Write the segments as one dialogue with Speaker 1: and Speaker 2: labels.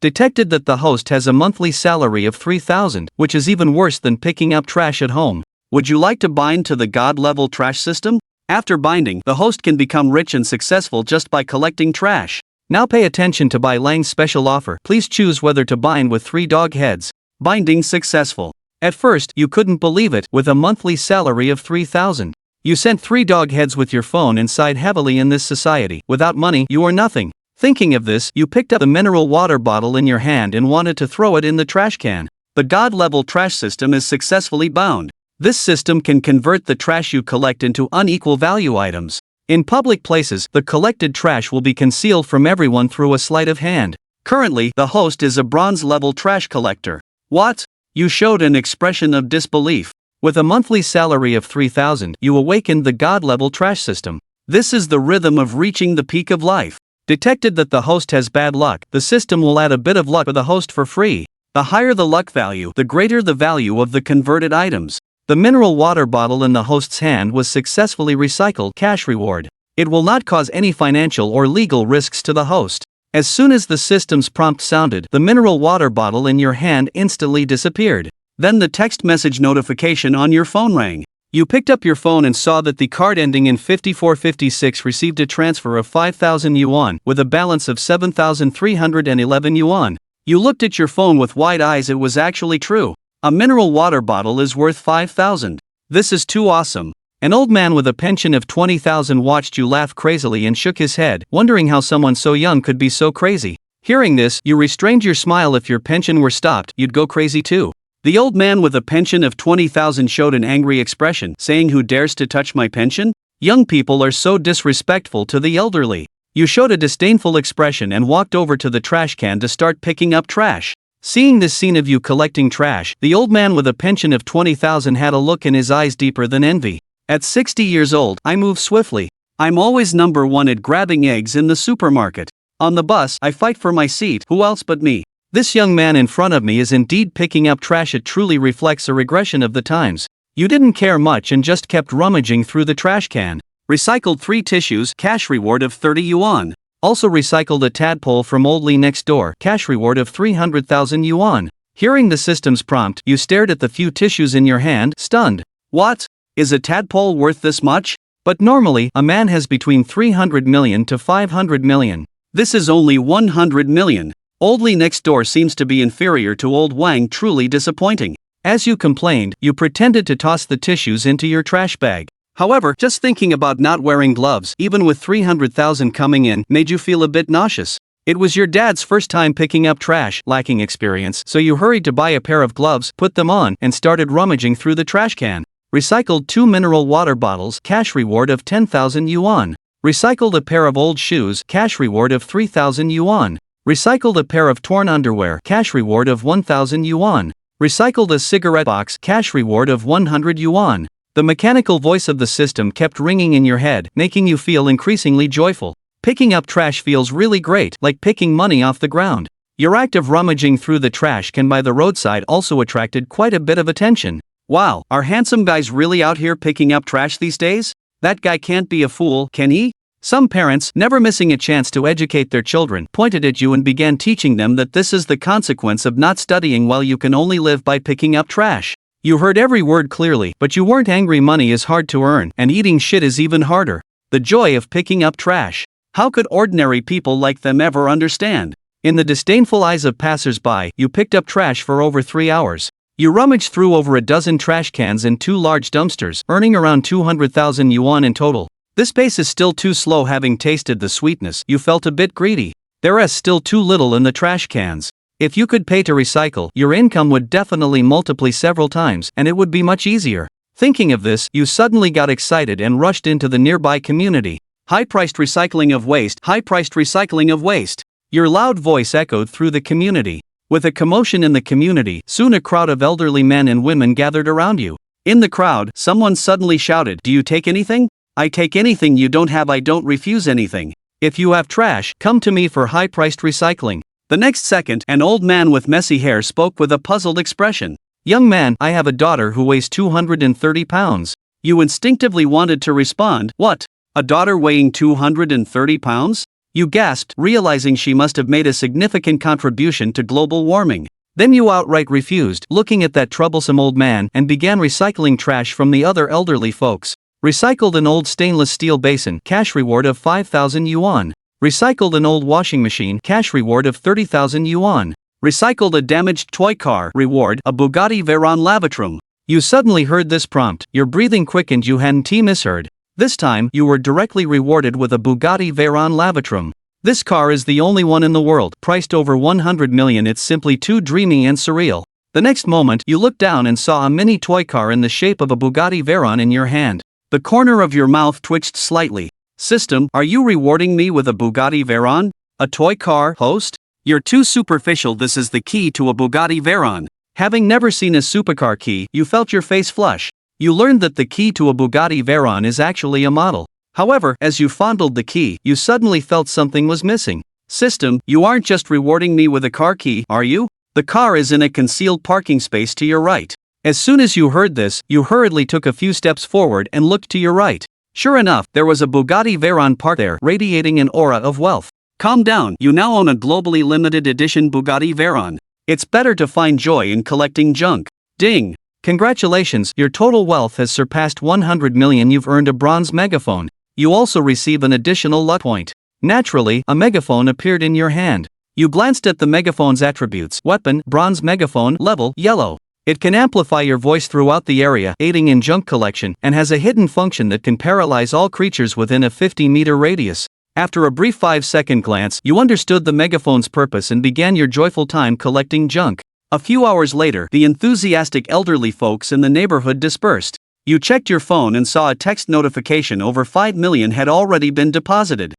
Speaker 1: detected that the host has a monthly salary of $3,000, which is even worse than picking up trash at home. Would you like to bind to the God-level trash system? After binding, the host can become rich and successful just by collecting trash. Now pay attention to Bai Lang's special offer. Please choose whether to bind with 3 dog heads. Binding successful. At first, you couldn't believe it. With a monthly salary of $3,000. You sent 3 dog heads with your phone and sighed heavily. In this society, without money, you are nothing. Thinking of this, you picked up the mineral water bottle in your hand and wanted to throw it in the trash can. The God-level trash system is successfully bound. This system can convert the trash you collect into unequal value items. In public places, the collected trash will be concealed from everyone through a sleight of hand. Currently, the host is a bronze-level trash collector. What? You showed an expression of disbelief. With a monthly salary of $3,000, you awakened the God-level trash system. This is the rhythm of reaching the peak of life. Detected that the host has bad luck, the system will add a bit of luck to the host for free. The higher the luck value, the greater the value of the converted items. The mineral water bottle in the host's hand was successfully recycled. Cash reward. It will not cause any financial or legal risks to the host. As soon as the system's prompt sounded, the mineral water bottle in your hand instantly disappeared. Then the text message notification on your phone rang. You picked up your phone and saw that the card ending in 5456 received a transfer of 5,000 yuan with a balance of 7,311 yuan. You looked at your phone with wide eyes. It was actually true. A mineral water bottle is worth 5,000. This is too awesome. An old man with a pension of 20,000 watched you laugh crazily and shook his head, wondering how someone so young could be so crazy. Hearing this, you restrained your smile. If your pension were stopped, you'd go crazy too. The old man with a pension of 20,000 showed an angry expression, saying, "Who dares to touch my pension? Young people are so disrespectful to the elderly." You showed a disdainful expression and walked over to the trash can to start picking up trash. Seeing this scene of you collecting trash, the old man with a pension of 20,000 had a look in his eyes deeper than envy. At 60 years old, I move swiftly. I'm always number 1 at grabbing eggs in the supermarket. On the bus, I fight for my seat. Who else but me? This young man in front of me is indeed picking up trash. It truly reflects a regression of the times. You didn't care much and just kept rummaging through the trash can. Recycled 3 tissues, cash reward of 30 yuan. Also recycled a tadpole from Old Lee next door, cash reward of 300,000 yuan. Hearing the system's prompt, you stared at the few tissues in your hand, stunned. What? Is a tadpole worth this much? But normally, a man has between 300 million to 500 million. This is only 100 million. Old Lee next door seems to be inferior to Old Wang. Truly disappointing. As you complained, you pretended to toss the tissues into your trash bag. However, just thinking about not wearing gloves, even with 300,000 coming in, made you feel a bit nauseous. It was your dad's first time picking up trash, lacking experience, so you hurried to buy a pair of gloves, put them on, and started rummaging through the trash can. Recycled 2 mineral water bottles, cash reward of 10,000 yuan. Recycled a pair of old shoes, cash reward of 3,000 yuan. Recycled a pair of torn underwear, cash reward of 1,000 yuan. Recycled a cigarette box, cash reward of 100 yuan. The mechanical voice of the system kept ringing in your head, making you feel increasingly joyful. Picking up trash feels really great, like picking money off the ground. Your act of rummaging through the trash can by the roadside also attracted quite a bit of attention. Wow, are handsome guys really out here picking up trash these days? That guy can't be a fool, can he? Some parents, never missing a chance to educate their children, pointed at you and began teaching them that this is the consequence of not studying while you can only live by picking up trash. You heard every word clearly, but you weren't angry. Money is hard to earn, and eating shit is even harder. The joy of picking up trash. How could ordinary people like them ever understand? In the disdainful eyes of passers-by, you picked up trash for over 3 hours. You rummaged through over a dozen trash cans and 2 large dumpsters, earning around 200,000 yuan in total. This pace is still too slow. Having tasted the sweetness, you felt a bit greedy. There is still too little in the trash cans. If you could pay to recycle, your income would definitely multiply several times, and it would be much easier. Thinking of this, you suddenly got excited and rushed into the nearby community. High-priced recycling of waste, high-priced recycling of waste. Your loud voice echoed through the community. With a commotion in the community, soon a crowd of elderly men and women gathered around you. In the crowd, someone suddenly shouted, "Do you take anything?" "I take anything you don't have. I don't refuse anything. If you have trash, come to me for high-priced recycling." The next second, an old man with messy hair spoke with a puzzled expression. "Young man, I have a daughter who weighs 230 pounds. You instinctively wanted to respond, "What? A daughter weighing 230 pounds? You gasped, realizing she must have made a significant contribution to global warming. Then you outright refused, looking at that troublesome old man, and began recycling trash from the other elderly folks. Recycled an old stainless steel basin, cash reward of 5,000 yuan. Recycled an old washing machine, cash reward of 30,000 yuan. Recycled a damaged toy car, reward, a Bugatti Veyron Lavatrum. You suddenly heard this prompt, your breathing quickened, you hadn't misheard. This time, you were directly rewarded with a Bugatti Veyron Lavatrum. This car is the only one in the world, priced over 100 million. It's simply too dreamy and surreal. The next moment, you looked down and saw a mini toy car in the shape of a Bugatti Veyron in your hand. The corner of your mouth twitched slightly. System, are you rewarding me with a Bugatti Veyron? A toy car, host? You're too superficial. This is the key to a Bugatti Veyron. Having never seen a supercar key, you felt your face flush. You learned that the key to a Bugatti Veyron is actually a model. However, as you fondled the key, you suddenly felt something was missing. System, you aren't just rewarding me with a car key, are you? The car is in a concealed parking space to your right. As soon as you heard this, you hurriedly took a few steps forward and looked to your right. Sure enough, there was a Bugatti Veyron parked there, radiating an aura of wealth. Calm down, you now own a globally limited edition Bugatti Veyron. It's better to find joy in collecting junk. Ding! Congratulations, your total wealth has surpassed 100 million. You've earned a bronze megaphone. You also receive an additional luck point. Naturally, a megaphone appeared in your hand. You glanced at the megaphone's attributes. Weapon, bronze megaphone, level, yellow. It can amplify your voice throughout the area, aiding in junk collection, and has a hidden function that can paralyze all creatures within a 50-meter radius. After a brief 5-second glance, you understood the megaphone's purpose and began your joyful time collecting junk. A few hours later, the enthusiastic elderly folks in the neighborhood dispersed. You checked your phone and saw a text notification over 5 million had already been deposited.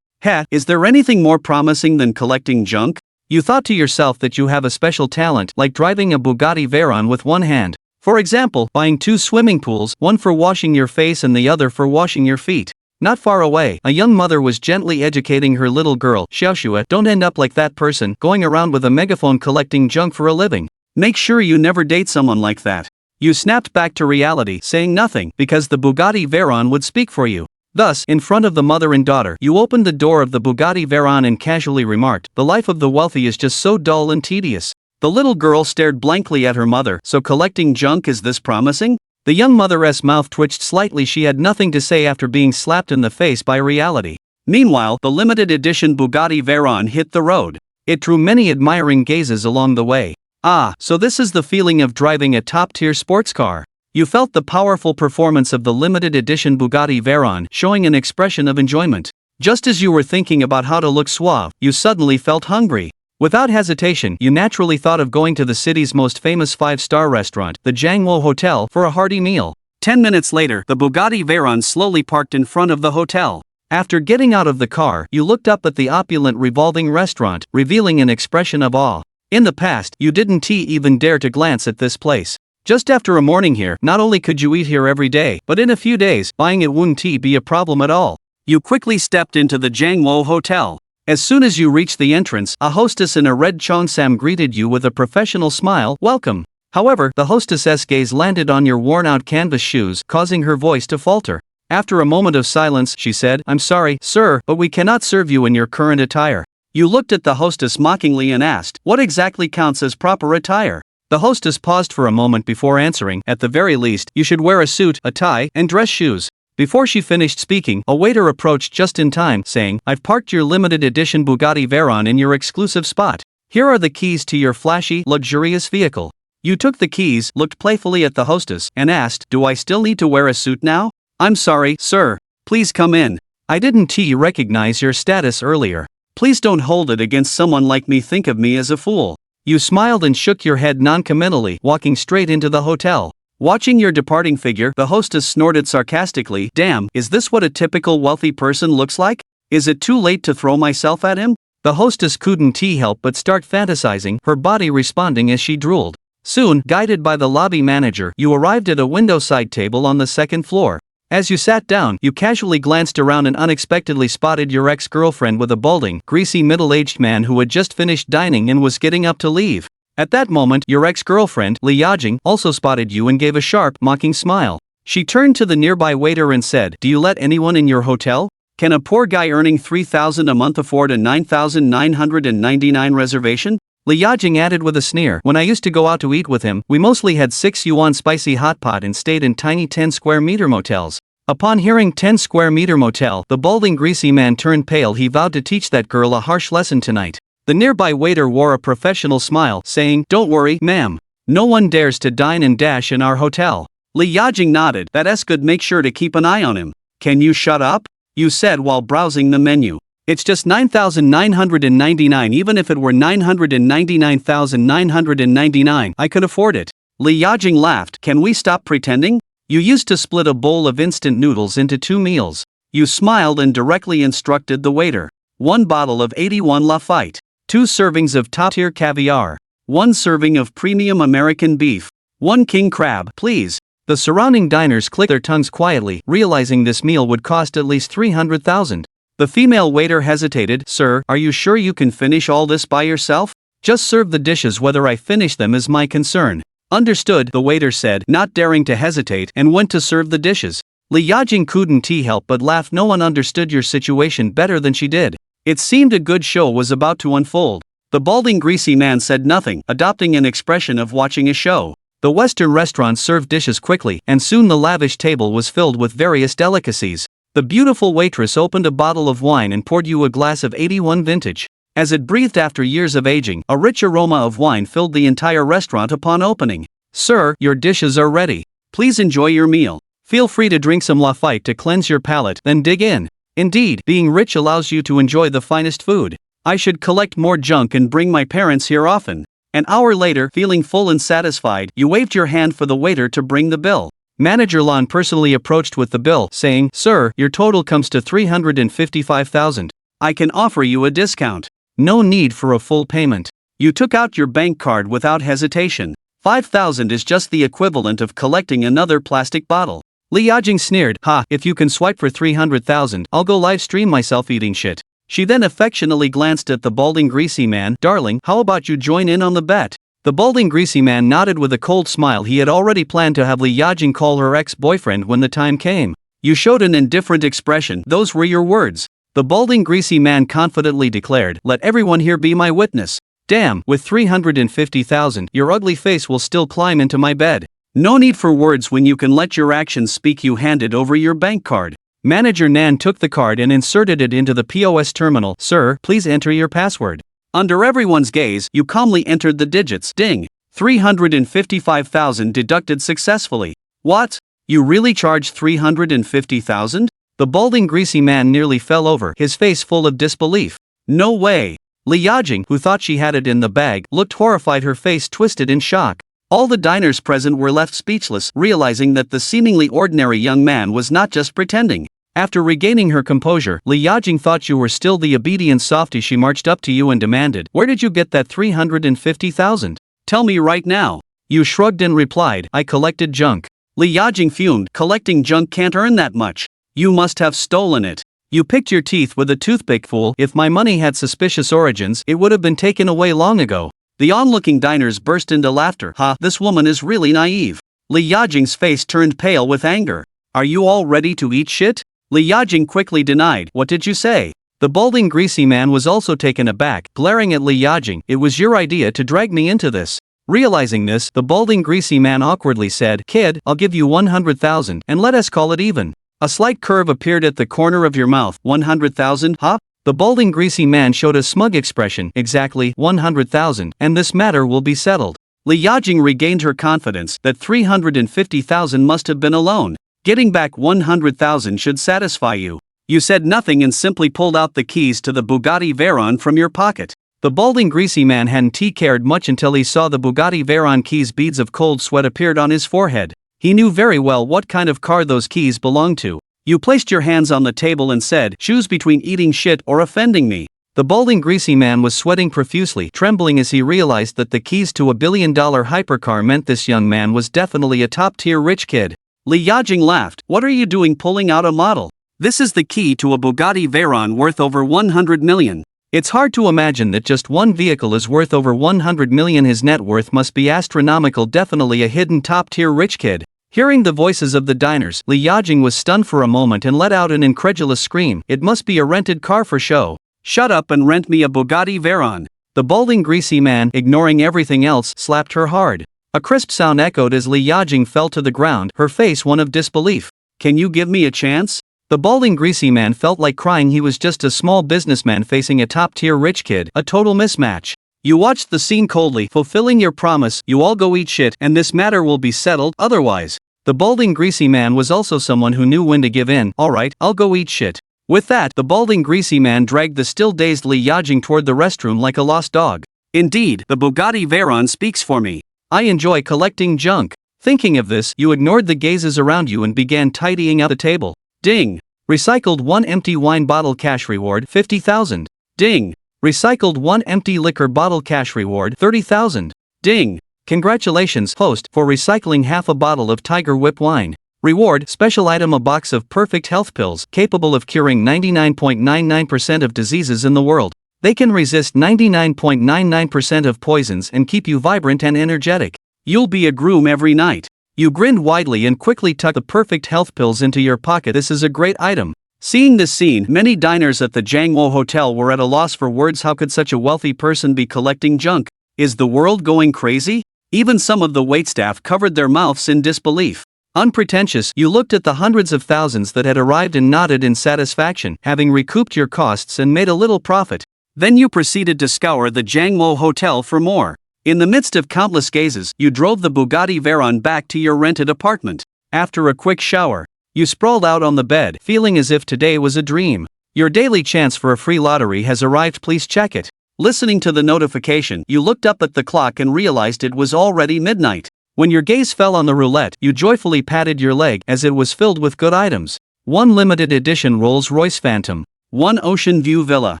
Speaker 1: Is there anything more promising than collecting junk? You thought to yourself that you have a special talent, like driving a Bugatti Veyron with one hand. For example, buying 2 swimming pools, one for washing your face and the other for washing your feet. Not far away, a young mother was gently educating her little girl, Xiaoxue, don't end up like that person, going around with a megaphone collecting junk for a living. Make sure you never date someone like that. You snapped back to reality, saying nothing, because the Bugatti Veyron would speak for you. Thus, in front of the mother and daughter, you opened the door of the Bugatti Veyron and casually remarked, the life of the wealthy is just so dull and tedious. The little girl stared blankly at her mother. So collecting junk, is this promising? The young mother's mouth twitched slightly. She had nothing to say after being slapped in the face by reality. Meanwhile, the limited edition Bugatti Veyron hit the road. It drew many admiring gazes along the way. Ah, so this is the feeling of driving a top-tier sports car. You felt the powerful performance of the limited edition Bugatti Veyron, showing an expression of enjoyment. Just as you were thinking about how to look suave, you suddenly felt hungry. Without hesitation, you naturally thought of going to the city's most famous 5-star restaurant, the Jiangwo Hotel, for a hearty meal. 10 minutes later, the Bugatti Veyron slowly parked in front of the hotel. After getting out of the car, you looked up at the opulent revolving restaurant, revealing an expression of awe. In the past, you didn't even dare to glance at this place. Just after a morning here, not only could you eat here every day, but in a few days, buying it wouldn't be a problem at all. You quickly stepped into the Jiangwo Hotel. As soon as you reached the entrance, a hostess in a red cheongsam greeted you with a professional smile, welcome. However, the hostess's gaze landed on your worn-out canvas shoes, causing her voice to falter. After a moment of silence, she said, I'm sorry, sir, but we cannot serve you in your current attire. You looked at the hostess mockingly and asked, what exactly counts as proper attire? The hostess paused for a moment before answering, at the very least, you should wear a suit, a tie, and dress shoes. Before she finished speaking, a waiter approached just in time, saying, I've parked your limited edition Bugatti Veyron in your exclusive spot. Here are the keys to your flashy, luxurious vehicle. You took the keys, looked playfully at the hostess, and asked, do I still need to wear a suit now? I'm sorry, sir. Please come in. I didn't recognize your status earlier. Please don't hold it against someone like me. Think of me as a fool. You smiled and shook your head noncommittally, walking straight into the hotel. Watching your departing figure, the hostess snorted sarcastically, damn, is this what a typical wealthy person looks like? Is it too late to throw myself at him? The hostess couldn't help but start fantasizing, her body responding as she drooled. Soon, guided by the lobby manager, you arrived at a window-side table on the second floor. As you sat down, you casually glanced around and unexpectedly spotted your ex-girlfriend with a balding, greasy middle-aged man who had just finished dining and was getting up to leave. At that moment, your ex-girlfriend, Li Yajing, also spotted you and gave a sharp, mocking smile. She turned to the nearby waiter and said, do you let anyone in your hotel? Can a poor guy earning 3,000 a month afford a 9,999 reservation? Li Yajing added with a sneer. When I used to go out to eat with him, we mostly had 6 yuan spicy hot pot and stayed in tiny 10 square meter motels. Upon hearing 10 square meter motel, the balding greasy man turned pale. He vowed to teach that girl a harsh lesson tonight. The nearby waiter wore a professional smile, saying, "Don't worry, ma'am. No one dares to dine and dash in our hotel." Li Yajing nodded. That's good, make sure to keep an eye on him. Can you shut up? You said while browsing the menu. It's just 9,999. Even if it were 999,999, I could afford it. Li Yajing laughed. Can we stop pretending? You used to split a bowl of instant noodles into 2 meals. You smiled and directly instructed the waiter. 1 bottle of 81 Lafite. 2 servings of top-tier caviar. 1 serving of premium American beef. 1 king crab, please. The surrounding diners clicked their tongues quietly, realizing this meal would cost at least 300,000. The female waiter hesitated. Sir, are you sure you can finish all this by yourself? Just serve the dishes. Whether I finish them is my concern. Understood, the waiter said, not daring to hesitate, and went to serve the dishes. Li Yajing couldn't help but laugh. No one understood your situation better than she did. It seemed a good show was about to unfold. The balding greasy man said nothing, adopting an expression of watching a show. The Western restaurant served dishes quickly, and soon the lavish table was filled with various delicacies. The beautiful waitress opened a bottle of wine and poured you a glass of 81 vintage. As it breathed after years of aging, a rich aroma of wine filled the entire restaurant upon opening. Sir, your dishes are ready. Please enjoy your meal. Feel free to drink some Lafite to cleanse your palate, then dig in. Indeed, being rich allows you to enjoy the finest food. I should collect more junk and bring my parents here often. An hour later, feeling full and satisfied, you waved your hand for the waiter to bring the bill. Manager Lan personally approached with the bill, saying, Sir, your total comes to 355,000. I can offer you a discount. No need for a full payment. You took out your bank card without hesitation. 5,000 is just the equivalent of collecting another plastic bottle. Li Yajing sneered. Ha, if you can swipe for 300,000, I'll go live stream myself eating shit. She then affectionately glanced at the balding greasy man. Darling, how about you join in on the bet? The balding greasy man nodded with a cold smile. He had already planned to have Li Yajing call her ex-boyfriend when the time came. You showed an indifferent expression. Those were your words. The balding greasy man confidently declared, let everyone here be my witness. Damn, with 350,000, your ugly face will still climb into my bed. No need for words when you can let your actions speak. You handed over your bank card. Manager Nan took the card and inserted it into the POS terminal. Sir, please enter your password. Under everyone's gaze, you calmly entered the digits. Ding. 355,000 deducted successfully. What? You really charged 350,000? The balding greasy man nearly fell over, his face full of disbelief. No way. Li Yajing, who thought she had it in the bag, looked horrified, her face twisted in shock. All the diners present were left speechless, realizing that the seemingly ordinary young man was not just pretending. After regaining her composure, Li Yajing thought you were still the obedient softy. She marched up to you and demanded, Where did you get that 350,000? Tell me right now. You shrugged and replied, I collected junk. Li Yajing fumed. Collecting junk can't earn that much. You must have stolen it. You picked your teeth with a toothpick, fool. If my money had suspicious origins, it would have been taken away long ago. The onlooking diners burst into laughter. Ha, this woman is really naive. Li Yajing's face turned pale with anger. Are you all ready to eat shit? Li Yajing quickly denied. What did you say? The balding greasy man was also taken aback, glaring at Li Yajing. It was your idea to drag me into this. Realizing this, the balding greasy man awkwardly said, Kid, I'll give you 100,000 and let us call it even. A slight curve appeared at the corner of your mouth. 100,000, huh? The balding greasy man showed a smug expression. Exactly, 100,000, and this matter will be settled. Li Yajing regained her confidence that 350,000 must have been a loan. Getting back 100,000 should satisfy you. You said nothing and simply pulled out the keys to the Bugatti Veyron from your pocket. The balding greasy man hadn't cared much until he saw the Bugatti Veyron keys. Beads of cold sweat appeared on his forehead. He knew very well what kind of car those keys belonged to. You placed your hands on the table and said, choose between eating shit or offending me. The balding greasy man was sweating profusely, trembling as he realized that the keys to a billion-dollar hypercar meant this young man was definitely a top-tier rich kid. Li Yajing laughed. What are you doing pulling out a model? This is the key to a Bugatti Veyron worth over 100 million. It's hard to imagine that just one vehicle is worth over 100 million. His net worth must be astronomical. Definitely a hidden top-tier rich kid. Hearing the voices of the diners, Li Yajing was stunned for a moment and let out an incredulous scream. It must be a rented car for show. Shut up and rent me a Bugatti Veyron. The balding greasy man, ignoring everything else, slapped her hard. A crisp sound echoed as Li Yajing fell to the ground, her face one of disbelief. Can you give me a chance? The balding greasy man felt like crying. He was just a small businessman facing a top-tier rich kid, a total mismatch. You watched the scene coldly, fulfilling your promise. You all go eat shit and this matter will be settled otherwise. The balding greasy man was also someone who knew when to give in. Alright, I'll go eat shit. With that, the balding greasy man dragged the still dazed Li Yajing toward the restroom like a lost dog. Indeed, the Bugatti Veyron speaks for me. I enjoy collecting junk. Thinking of this, you ignored the gazes around you and began tidying up the table. Ding! Recycled 1 empty wine bottle cash reward 50,000. Ding! Recycled 1 empty liquor bottle cash reward 30,000. Ding! Congratulations, host, for recycling half a bottle of Tiger Whip wine. Reward, special item, a box of perfect health pills capable of curing 99.99% of diseases in the world. They can resist 99.99% of poisons and keep you vibrant and energetic. You'll be a groom every night. You grinned widely and quickly tucked the perfect health pills into your pocket. This is a great item. Seeing this scene, many diners at the Jiangwo Hotel were at a loss for words. How could such a wealthy person be collecting junk? Is the world going crazy? Even some of the waitstaff covered their mouths in disbelief. Unpretentious, you looked at the hundreds of thousands that had arrived and nodded in satisfaction, having recouped your costs and made a little profit. Then you proceeded to scour the Jiangwo Hotel for more. In the midst of countless gazes, you drove the Bugatti Veyron back to your rented apartment. After a quick shower, you sprawled out on the bed, feeling as if today was a dream. Your daily chance for a free lottery has arrived. Please check it. Listening to the notification, you looked up at the clock and realized it was already midnight. When your gaze fell on the roulette, you joyfully patted your leg as it was filled with good items. 1 limited edition Rolls-Royce Phantom. 1 Ocean View Villa.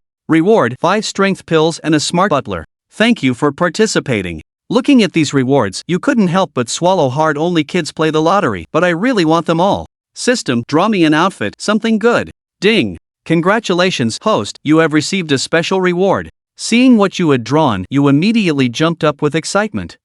Speaker 1: Reward, 5 strength pills and a smart butler. Thank you for participating. Looking at these rewards, you couldn't help but swallow hard. Only kids play the lottery, but I really want them all. System, draw me an outfit, something good. Ding! Congratulations, host, you have received a special reward. Seeing what you had drawn, you immediately jumped up with excitement.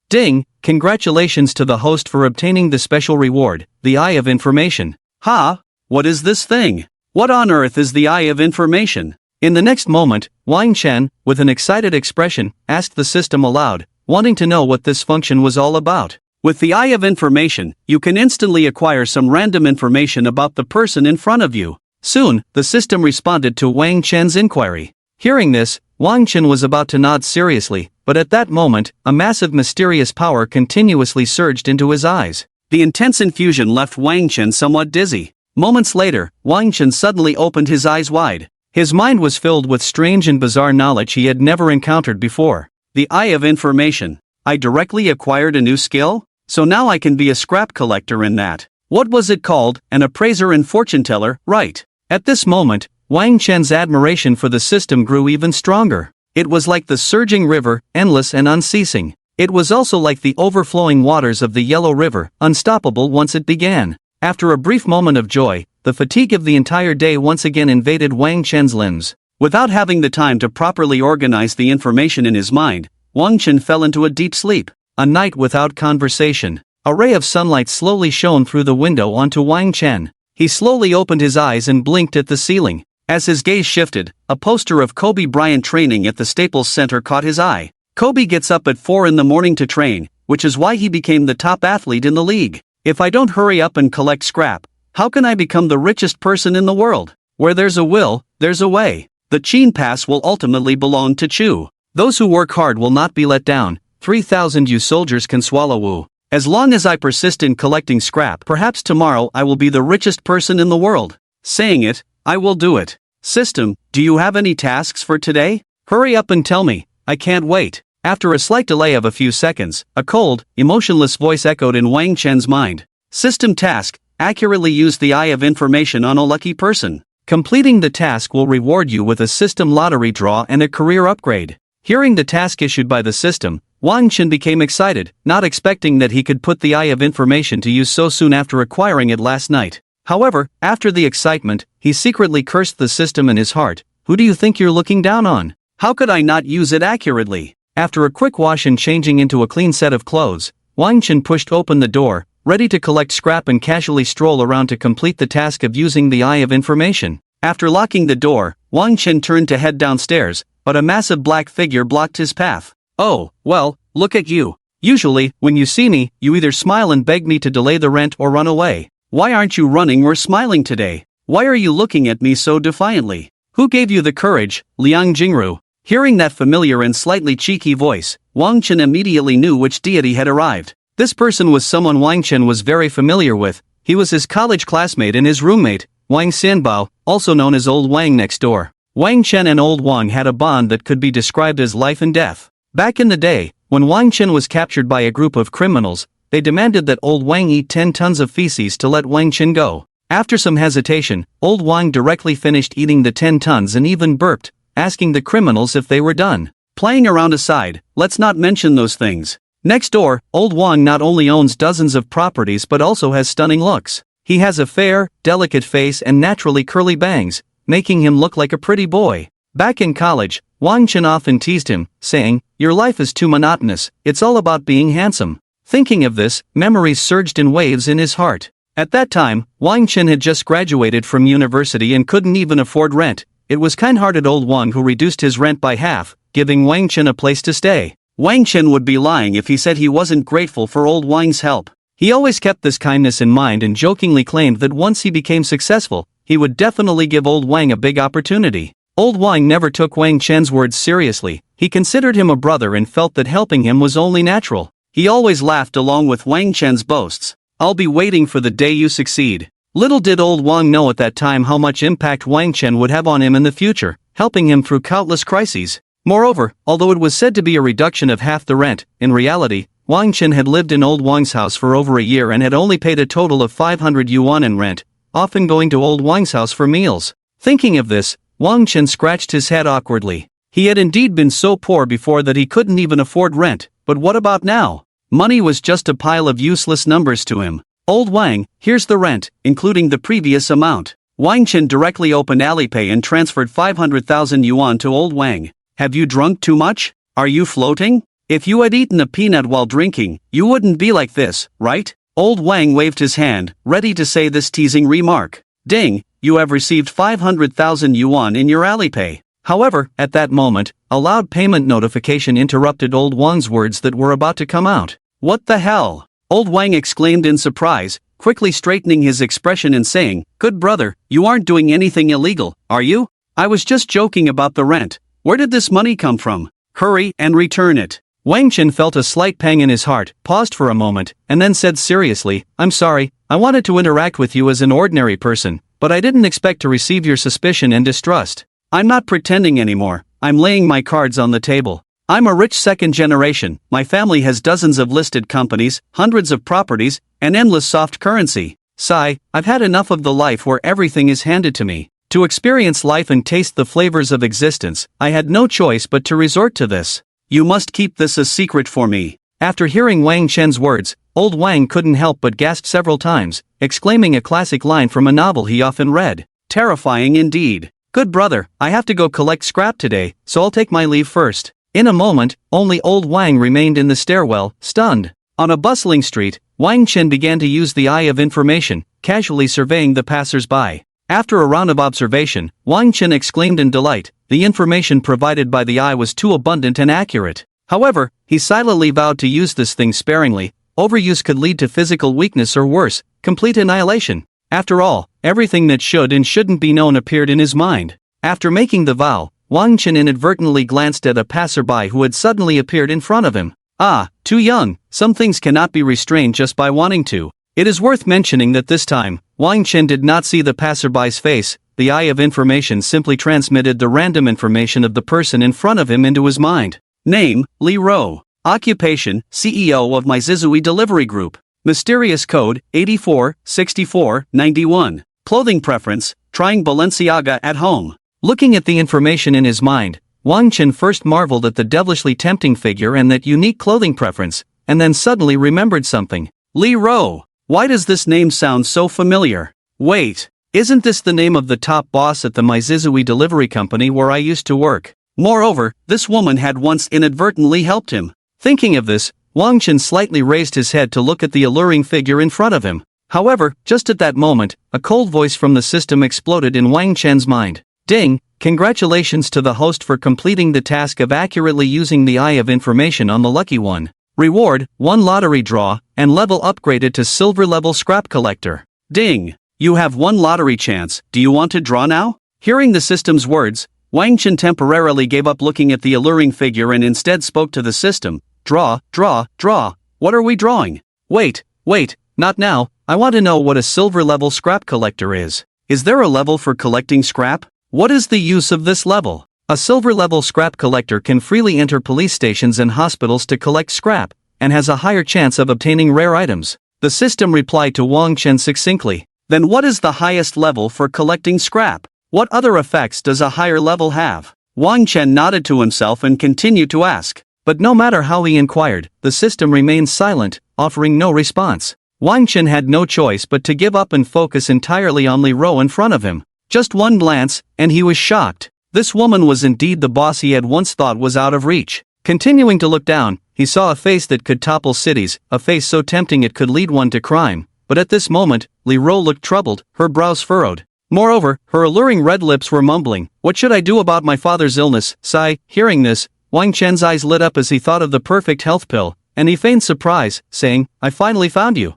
Speaker 1: Ding! Congratulations to the host for obtaining the special reward, the Eye of Information. Ha! What is this thing? What on earth is the Eye of Information? In the next moment, Wang Chen, with an excited expression, asked the system aloud, wanting to know what this function was all about. With the Eye of Information, you can instantly acquire some random information about the person in front of you. Soon, the system responded to Wang Chen's inquiry. Hearing this, Wang Chen was about to nod seriously, but at that moment, a massive mysterious power continuously surged into his eyes. The intense infusion left Wang Chen somewhat dizzy. Moments later, Wang Chen suddenly opened his eyes wide. His mind was filled with strange and bizarre knowledge he had never encountered before. The Eye of Information. I directly acquired a new skill? So now I can be a scrap collector in that. What was it called? An appraiser and fortune teller, right? At this moment, Wang Chen's admiration for the system grew even stronger. It was like the surging river, endless and unceasing. It was also like the overflowing waters of the Yellow River, unstoppable once it began. After a brief moment of joy, the fatigue of the entire day once again invaded Wang Chen's limbs. Without having the time to properly organize the information in his mind, Wang Chen fell into a deep sleep. A night without conversation. A ray of sunlight slowly shone through the window onto Wang Chen. He slowly opened his eyes and blinked at the ceiling. As his gaze shifted, a poster of Kobe Bryant training at the Staples Center caught his eye. Kobe gets up at 4 in the morning to train, which is why he became the top athlete in the league. If I don't hurry up and collect scrap, how can I become the richest person in the world? Where there's a will, there's a way. The Qin Pass will ultimately belong to Chu. Those who work hard will not be let down. 3,000 you soldiers can swallow Wu. As long as I persist in collecting scrap, perhaps tomorrow I will be the richest person in the world. Saying it, I will do it. System, do you have any tasks for today? Hurry up and tell me, I can't wait. After a slight delay of a few seconds, a cold, emotionless voice echoed in Wang Chen's mind. System task, accurately use the Eye of Information on a lucky person. Completing the task will reward you with a system lottery draw and a career upgrade. Hearing the task issued by the system, Wang Chen became excited, not expecting that he could put the Eye of Information to use so soon after acquiring it last night. However, after the excitement, he secretly cursed the system in his heart. Who do you think you're looking down on? How could I not use it accurately? After a quick wash and changing into a clean set of clothes, Wang Chen pushed open the door, ready to collect scrap and casually stroll around to complete the task of using the Eye of Information. After locking the door, Wang Chen turned to head downstairs, but a massive black figure blocked his path. "Oh, well, look at you. Usually, when you see me, you either smile and beg me to delay the rent or run away. Why aren't you running or smiling today? Why are you looking at me so defiantly? Who gave you the courage, Liang Jingru?" Hearing that familiar and slightly cheeky voice, Wang Chen immediately knew which deity had arrived. This person was someone Wang Chen was very familiar with. He was his college classmate and his roommate, Wang Xianbao, also known as Old Wang next door. Wang Chen and Old Wang had a bond that could be described as life and death. Back in the day, when Wang Chen was captured by a group of criminals, they demanded that Old Wang eat 10 tons of feces to let Wang Chen go. After some hesitation, Old Wang directly finished eating the 10 tons and even burped, asking the criminals if they were done. Playing around aside, let's not mention those things. Next door, Old Wang not only owns dozens of properties but also has stunning looks. He has a fair, delicate face and naturally curly bangs, making him look like a pretty boy. Back in college, Wang Chen often teased him, saying, "Your life is too monotonous, it's all about being handsome." Thinking of this, memories surged in waves in his heart. At that time, Wang Chen had just graduated from university and couldn't even afford rent. It was kind-hearted Old Wang who reduced his rent by half, giving Wang Chen a place to stay. Wang Chen would be lying if he said he wasn't grateful for Old Wang's help. He always kept this kindness in mind and jokingly claimed that once he became successful, he would definitely give Old Wang a big opportunity. Old Wang never took Wang Chen's words seriously. He considered him a brother and felt that helping him was only natural. He always laughed along with Wang Chen's boasts. "I'll be waiting for the day you succeed." Little did Old Wang know at that time how much impact Wang Chen would have on him in the future, helping him through countless crises. Moreover, although it was said to be a reduction of half the rent, in reality, Wang Chen had lived in Old Wang's house for over a year and had only paid a total of 500 yuan in rent, often going to Old Wang's house for meals. Thinking of this, Wang Chen scratched his head awkwardly. He had indeed been so poor before that he couldn't even afford rent, but what about now? Money was just a pile of useless numbers to him. "Old Wang, here's the rent, including the previous amount." Wang Chen directly opened Alipay and transferred 500,000 yuan to Old Wang. "Have you drunk too much? Are you floating? If you had eaten a peanut while drinking, you wouldn't be like this, right?" Old Wang waved his hand, ready to say this teasing remark. "Ding, you have received 500,000 yuan in your Alipay." However, at that moment, a loud payment notification interrupted Old Wang's words that were about to come out. "What the hell?" Old Wang exclaimed in surprise, quickly straightening his expression and saying, "Good brother, you aren't doing anything illegal, are you? I was just joking about the rent. Where did this money come from? Hurry and return it." Wang Chen felt a slight pang in his heart, paused for a moment, and then said seriously, "I'm sorry, I wanted to interact with you as an ordinary person, but I didn't expect to receive your suspicion and distrust. I'm not pretending anymore, I'm laying my cards on the table. I'm a rich second generation, my family has dozens of listed companies, hundreds of properties, and endless soft currency. Sigh, I've had enough of the life where everything is handed to me. To experience life and taste the flavors of existence, I had no choice but to resort to this. You must keep this a secret for me." After hearing Wang Chen's words, Old Wang couldn't help but gasp several times, exclaiming a classic line from a novel he often read. "Terrifying indeed. Good brother, I have to go collect scrap today, so I'll take my leave first." In a moment, only Old Wang remained in the stairwell, stunned. On a bustling street, Wang Chen began to use the Eye of Information, casually surveying the passers-by. After a round of observation, Wang Chen exclaimed in delight. The information provided by the eye was too abundant and accurate. However, he silently vowed to use this thing sparingly. Overuse could lead to physical weakness or worse, complete annihilation. After all, everything that should and shouldn't be known appeared in his mind. After making the vow, Wang Chen inadvertently glanced at a passerby who had suddenly appeared in front of him. Ah, too young, some things cannot be restrained just by wanting to. It is worth mentioning that this time, Wang Chen did not see the passerby's face. The Eye of Information simply transmitted the random information of the person in front of him into his mind. Name, Li Ro. Occupation, CEO of Mizuzui Delivery Group. Mysterious code, 846491. Clothing preference, trying Balenciaga at home. Looking at the information in his mind, Wang Chen first marveled at the devilishly tempting figure and that unique clothing preference, and then suddenly remembered something. Li Ro. Why does this name sound so familiar? Wait, isn't this the name of the top boss at the Mizuzui Delivery Company where I used to work? Moreover, this woman had once inadvertently helped him. Thinking of this, Wang Chen slightly raised his head to look at the alluring figure in front of him. However, just at that moment, a cold voice from the system exploded in Wang Chen's mind. Ding! Congratulations to the host for completing the task of accurately using the Eye of Information on the lucky one. Reward, 1 lottery draw, and level upgraded to silver level scrap collector. Ding! You have 1 lottery chance, do you want to draw now? Hearing the system's words, Wang Chen temporarily gave up looking at the alluring figure and instead spoke to the system. Draw, draw, draw. What are we drawing? Wait, not now, I want to know what a silver level scrap collector is. Is there a level for collecting scrap? What is the use of this level? A silver level scrap collector can freely enter police stations and hospitals to collect scrap, and has a higher chance of obtaining rare items. The system replied to Wang Chen succinctly. Then what is the highest level for collecting scrap? What other effects does a higher level have? Wang Chen nodded to himself and continued to ask. But no matter how he inquired, the system remained silent, offering no response. Wang Chen had no choice but to give up and focus entirely on Li Ro in front of him. Just one glance, and he was shocked. This woman was indeed the boss he had once thought was out of reach. Continuing to look down, he saw a face that could topple cities, a face so tempting it could lead one to crime. But at this moment, Li Ro looked troubled, her brows furrowed. Moreover, her alluring red lips were mumbling, "What should I do about my father's illness?" Sigh. Hearing this, Wang Chen's eyes lit up as he thought of the perfect health pill, and he feigned surprise, saying, "I finally found you.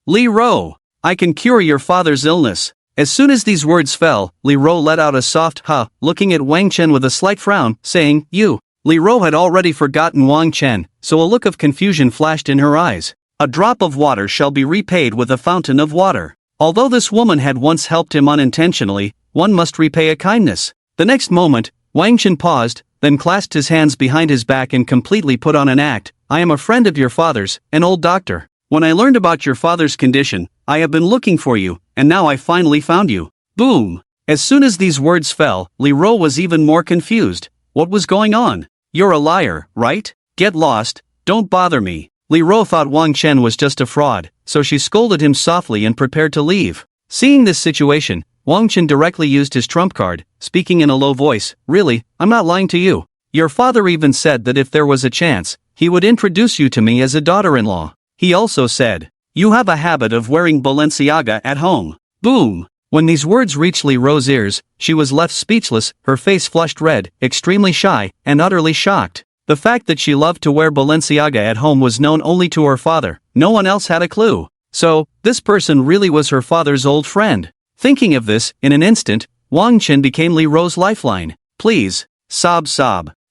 Speaker 1: Li Ro, I can cure your father's illness." As soon as these words fell, Li Ro let out a soft "huh," looking at Wang Chen with a slight frown, saying, "You." Li Ro had already forgotten Wang Chen, so a look of confusion flashed in her eyes. A drop of water shall be repaid with a fountain of water. Although this woman had once helped him unintentionally, one must repay a kindness. The next moment, Wang Chen paused, then clasped his hands behind his back and completely put on an act. "I am a friend of your father's, an old doctor. When I learned about your father's condition, I have been looking for you, and now I finally found you." Boom! As soon as these words fell, Li Ro was even more confused. What was going on? "You're a liar, right? Get lost, don't bother me." Li Ro thought Wang Chen was just a fraud, so she scolded him softly and prepared to leave. Seeing this situation, Wang Chen directly used his trump card, speaking in a low voice. "Really, I'm not lying to you. Your father even said that if there was a chance, he would introduce you to me as a daughter-in-law. He also said, you have a habit of wearing Balenciaga at home." Boom! When these words reached Li Ro's ears, she was left speechless, her face flushed red, extremely shy, and utterly shocked. The fact that she loved to wear Balenciaga at home was known only to her father. No one else had a clue. So, this person really was her father's old friend. Thinking of this, in an instant, Wang Chen became Li Ro's lifeline. "Please, sob,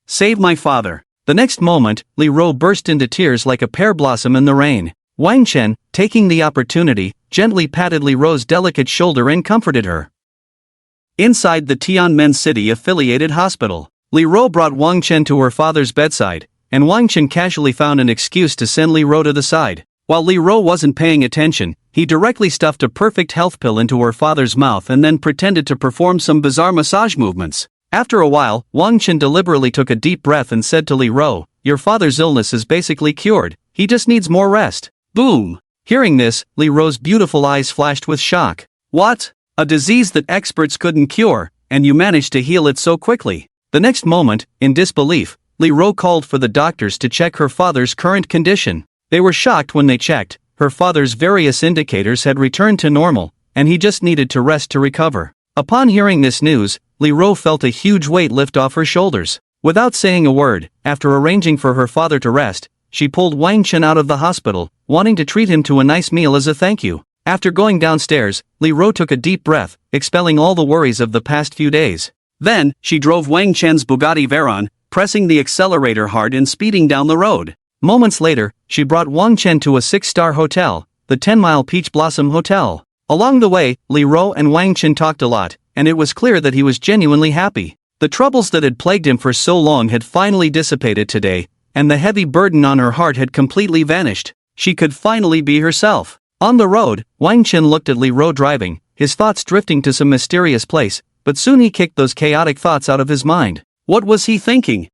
Speaker 1: save my father." The next moment, Li Ro burst into tears like a pear blossom in the rain. Wang Chen, taking the opportunity, gently patted Li Ro's delicate shoulder and comforted her. Inside the Tianmen City affiliated hospital, Li Ro brought Wang Chen to her father's bedside, and Wang Chen casually found an excuse to send Li Ro to the side. While Li Ro wasn't paying attention, he directly stuffed a perfect health pill into her father's mouth and then pretended to perform some bizarre massage movements. After a while, Wang Chen deliberately took a deep breath and said to Li Ro, "Your father's illness is basically cured, he just needs more rest." Boom! Hearing this, Li Ro's beautiful eyes flashed with shock. "What? A disease that experts couldn't cure, and you managed to heal it so quickly?" The next moment, in disbelief, Li Ro called for the doctors to check her father's current condition. They were shocked when they checked. Her father's various indicators had returned to normal, and he just needed to rest to recover. Upon hearing this news, Li Ro felt a huge weight lift off her shoulders. Without saying a word, after arranging for her father to rest, she pulled Wang Chen out of the hospital, wanting to treat him to a nice meal as a thank you. After going downstairs, Li Ro took a deep breath, expelling all the worries of the past few days. Then, she drove Wang Chen's Bugatti Veyron, pressing the accelerator hard and speeding down the road. Moments later, she brought Wang Chen to a 6-star hotel, the 10-mile Peach Blossom Hotel. Along the way, Li Ro and Wang Chen talked a lot, and it was clear that he was genuinely happy. The troubles that had plagued him for so long had finally dissipated today, and the heavy burden on her heart had completely vanished. She could finally be herself. On the road, Wang Chen looked at Li Ro driving, his thoughts drifting to some mysterious place, but soon he kicked those chaotic thoughts out of his mind. What was he thinking?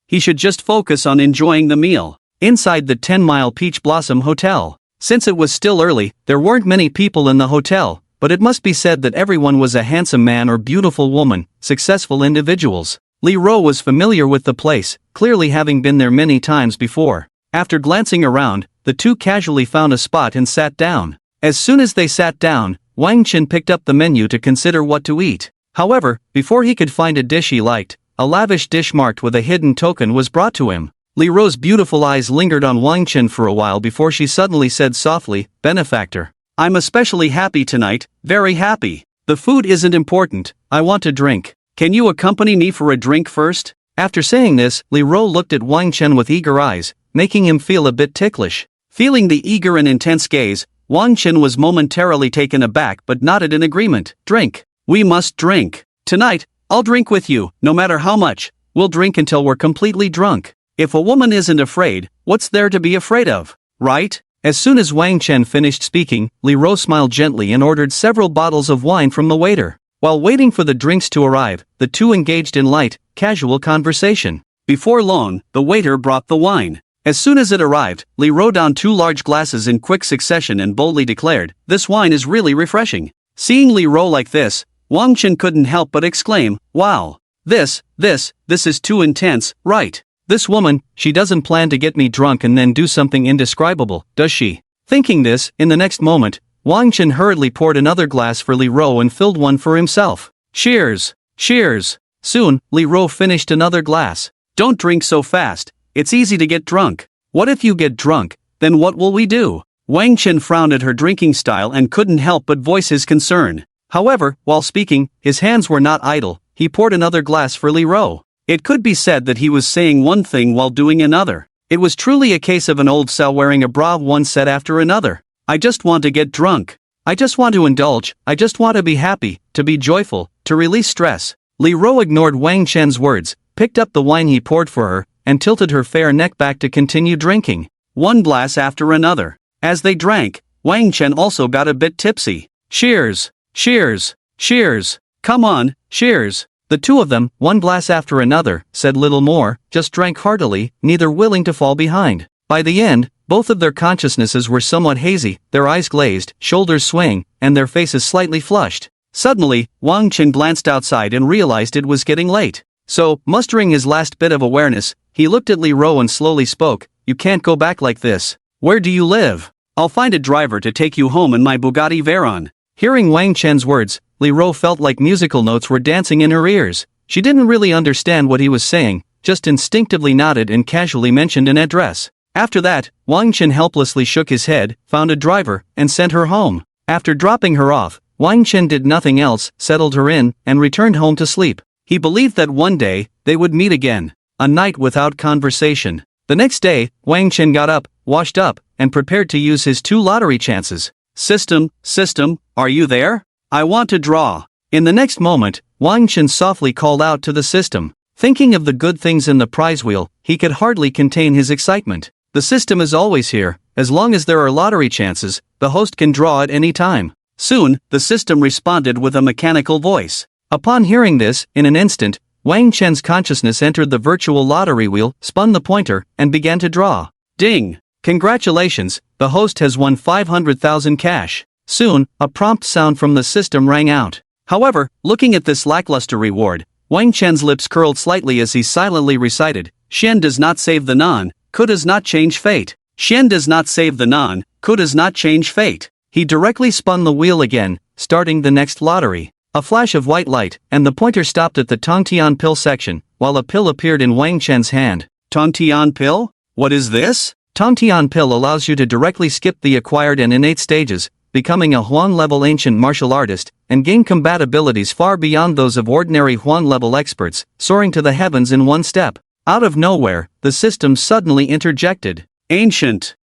Speaker 1: He should just focus on enjoying the meal. Inside the 10-mile Peach Blossom Hotel. Since it was still early, there weren't many people in the hotel, but it must be said that everyone was a handsome man or beautiful woman, successful individuals. Li Ro was familiar with the place, clearly having been there many times before. After glancing around, the two casually found a spot and sat down. As soon as they sat down, Wang Chen picked up the menu to consider what to eat. However, before he could find a dish he liked, a lavish dish marked with a hidden token was brought to him. Li Ro's beautiful eyes lingered on Wang Chen for a while before she suddenly said softly, "Benefactor, I'm especially happy tonight, very happy. The food isn't important, I want a drink. Can you accompany me for a drink first?" After saying this, Li Ro looked at Wang Chen with eager eyes, making him feel a bit ticklish. Feeling the eager and intense gaze, Wang Chen was momentarily taken aback but nodded in agreement. "Drink. We must drink. Tonight, I'll drink with you, no matter how much. We'll drink until we're completely drunk. If a woman isn't afraid, what's there to be afraid of, right?" As soon as Wang Chen finished speaking, Li Ro smiled gently and ordered several bottles of wine from the waiter. While waiting for the drinks to arrive, the two engaged in light, casual conversation. Before long, the waiter brought the wine. As soon as it arrived, Li Ro downed 2 large glasses in quick succession and boldly declared, "This wine is really refreshing." Seeing Li Ro like this, Wang Chen couldn't help but exclaim, "Wow! This is too intense, right? This woman, she doesn't plan to get me drunk and then do something indescribable, does she?" Thinking this, in the next moment, Wang Chen hurriedly poured another glass for Li Ro and filled one for himself. Cheers! Cheers! Soon, Li Ro finished another glass. "Don't drink so fast, it's easy to get drunk." "What if you get drunk, then what will we do?" Wang Chen frowned at her drinking style and couldn't help but voice his concern. However, while speaking, his hands were not idle. He poured another glass for Li Ro. It could be said that he was saying one thing while doing another. It was truly a case of an old sow wearing a bra, one said after another. "I just want to get drunk. I just want to indulge, I just want to be happy, to be joyful, to release stress." Li Ro ignored Wang Chen's words, picked up the wine he poured for her, and tilted her fair neck back to continue drinking. One glass after another. As they drank, Wang Chen also got a bit tipsy. "Cheers! Cheers! Cheers! Come on, cheers!" The two of them, one glass after another, said little more, just drank heartily, neither willing to fall behind. By the end, both of their consciousnesses were somewhat hazy, their eyes glazed, shoulders swaying, and their faces slightly flushed. Suddenly, Wang Chen glanced outside and realized it was getting late. So, mustering his last bit of awareness, he looked at Li Ro and slowly spoke, "You can't go back like this. Where do you live? I'll find a driver to take you home in my Bugatti Veyron." Hearing Wang Chen's words, Li Ro felt like musical notes were dancing in her ears. She didn't really understand what he was saying, just instinctively nodded and casually mentioned an address. After that, Wang Chen helplessly shook his head, found a driver, and sent her home. After dropping her off, Wang Chen did nothing else, settled her in, and returned home to sleep. He believed that one day, they would meet again. A night without conversation. The next day, Wang Chen got up, washed up, and prepared to use his 2 lottery chances. System, are you there? I want to draw." In the next moment, Wang Chen softly called out to the system. Thinking of the good things in the prize wheel, he could hardly contain his excitement. The system is always here. As long as there are lottery chances, the host can draw at any time. Soon, the system responded with a mechanical voice. Upon hearing this, in an instant, Wang Chen's consciousness entered the virtual lottery wheel, spun the pointer, and began to draw. Ding! Congratulations, the host has won 500,000 cash. Soon, a prompt sound from the system rang out. However, looking at this lackluster reward, Wang Chen's lips curled slightly as he silently recited, "Shen does not save the non, Ku does not change fate. Shen does not save the non, Ku does not change fate." He directly spun the wheel again, starting the next lottery. A flash of white light, and the pointer stopped at the Tongtian pill section, while a pill appeared in Wang Chen's hand. Tongtian pill? What is this? Tongtian pill allows you to directly skip the acquired and innate stages, becoming a Huan-level ancient martial artist, and gain combat abilities far beyond those of ordinary Huan-level experts, soaring to the heavens in one step. Out of nowhere, the system suddenly interjected. Ancient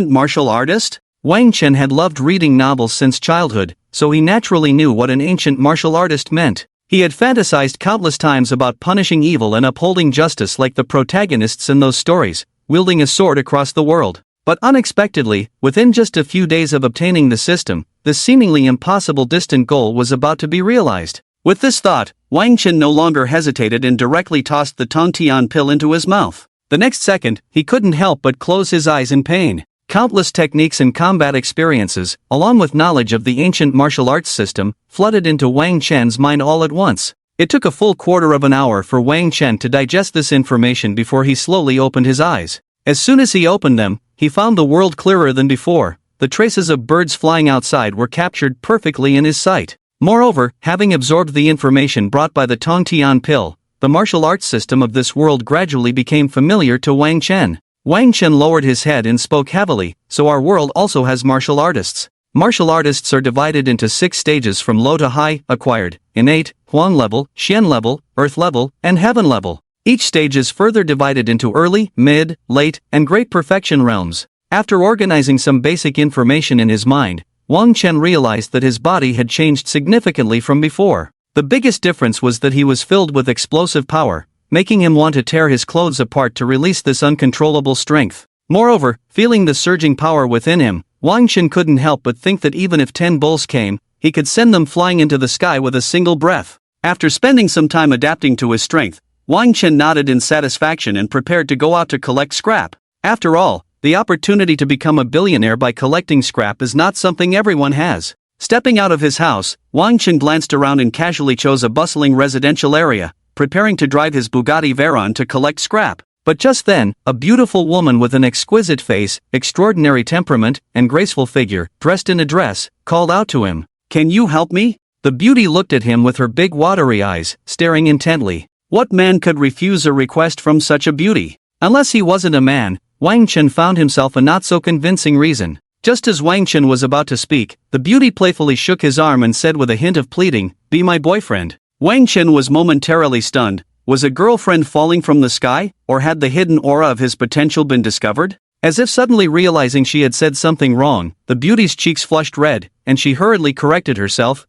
Speaker 1: martial artist? Wang Chen had loved reading novels since childhood, so he naturally knew what an ancient martial artist meant. He had fantasized countless times about punishing evil and upholding justice like the protagonists in those stories, wielding a sword across the world. But unexpectedly, within just a few days of obtaining the system, this seemingly impossible distant goal was about to be realized. With this thought, Wang Chen no longer hesitated and directly tossed the Tongtian pill into his mouth. The next second, he couldn't help but close his eyes in pain. Countless techniques and combat experiences, along with knowledge of the ancient martial arts system, flooded into Wang Chen's mind all at once. It took a full quarter of an hour for Wang Chen to digest this information before he slowly opened his eyes. As soon as he opened them, he found the world clearer than before. The traces of birds flying outside were captured perfectly in his sight. Moreover, having absorbed the information brought by the Tongtian pill, the martial arts system of this world gradually became familiar to Wang Chen. Wang Chen lowered his head and spoke heavily, so our world also has martial artists. Martial artists are divided into 6 stages from low to high: acquired, innate, Huang level, Xian level, earth level, and heaven level. Each stage is further divided into early, mid, late, and great perfection realms. After organizing some basic information in his mind, Wang Chen realized that his body had changed significantly from before. The biggest difference was that he was filled with explosive power, making him want to tear his clothes apart to release this uncontrollable strength. Moreover, feeling the surging power within him, Wang Chen couldn't help but think that even if 10 bulls came, he could send them flying into the sky with a single breath. After spending some time adapting to his strength, Wang Chen nodded in satisfaction and prepared to go out to collect scrap. After all, the opportunity to become a billionaire by collecting scrap is not something everyone has. Stepping out of his house, Wang Chen glanced around and casually chose a bustling residential area, preparing to drive his Bugatti Veyron to collect scrap. But just then, a beautiful woman with an exquisite face, extraordinary temperament, and graceful figure, dressed in a dress, called out to him. "Can you help me?" The beauty looked at him with her big watery eyes, staring intently. What man could refuse a request from such a beauty? Unless he wasn't a man, Wang Chen found himself a not-so-convincing reason. Just as Wang Chen was about to speak, the beauty playfully shook his arm and said with a hint of pleading, "Be my boyfriend." Wang Chen was momentarily stunned. Was a girlfriend falling from the sky, or had the hidden aura of his potential been discovered? As if suddenly realizing she had said something wrong, the beauty's cheeks flushed red, and she hurriedly corrected herself.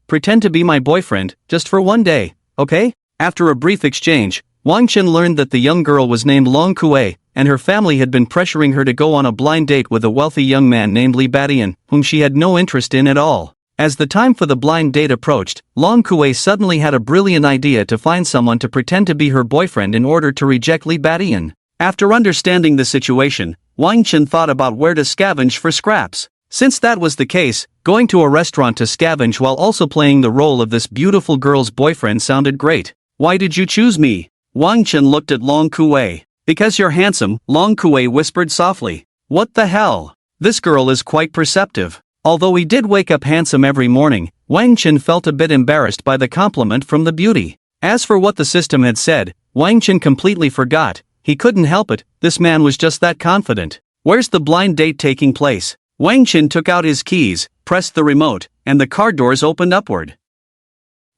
Speaker 1: Pretend to be my boyfriend, just for one day, okay? After a brief exchange, Wang Chen learned that the young girl was named Long Kuei, and her family had been pressuring her to go on a blind date with a wealthy young man named Li Badian, whom she had no interest in at all. As the time for the blind date approached, Long Kuei suddenly had a brilliant idea to find someone to pretend to be her boyfriend in order to reject Li Badian. After understanding the situation, Wang Chen thought about where to scavenge for scraps. Since that was the case, going to a restaurant to scavenge while also playing the role of this beautiful girl's boyfriend sounded great. "Why did you choose me?" Wang Chen looked at Long Kuei. "Because you're handsome," Long Kuei whispered softly. "What the hell? This girl is quite perceptive." Although he did wake up handsome every morning, Wang Chen felt a bit embarrassed by the compliment from the beauty. As for what the system had said, Wang Chen completely forgot. He couldn't help it, this man was just that confident. "Where's the blind date taking place?" Wang Chen took out his keys, pressed the remote, and the car doors opened upward.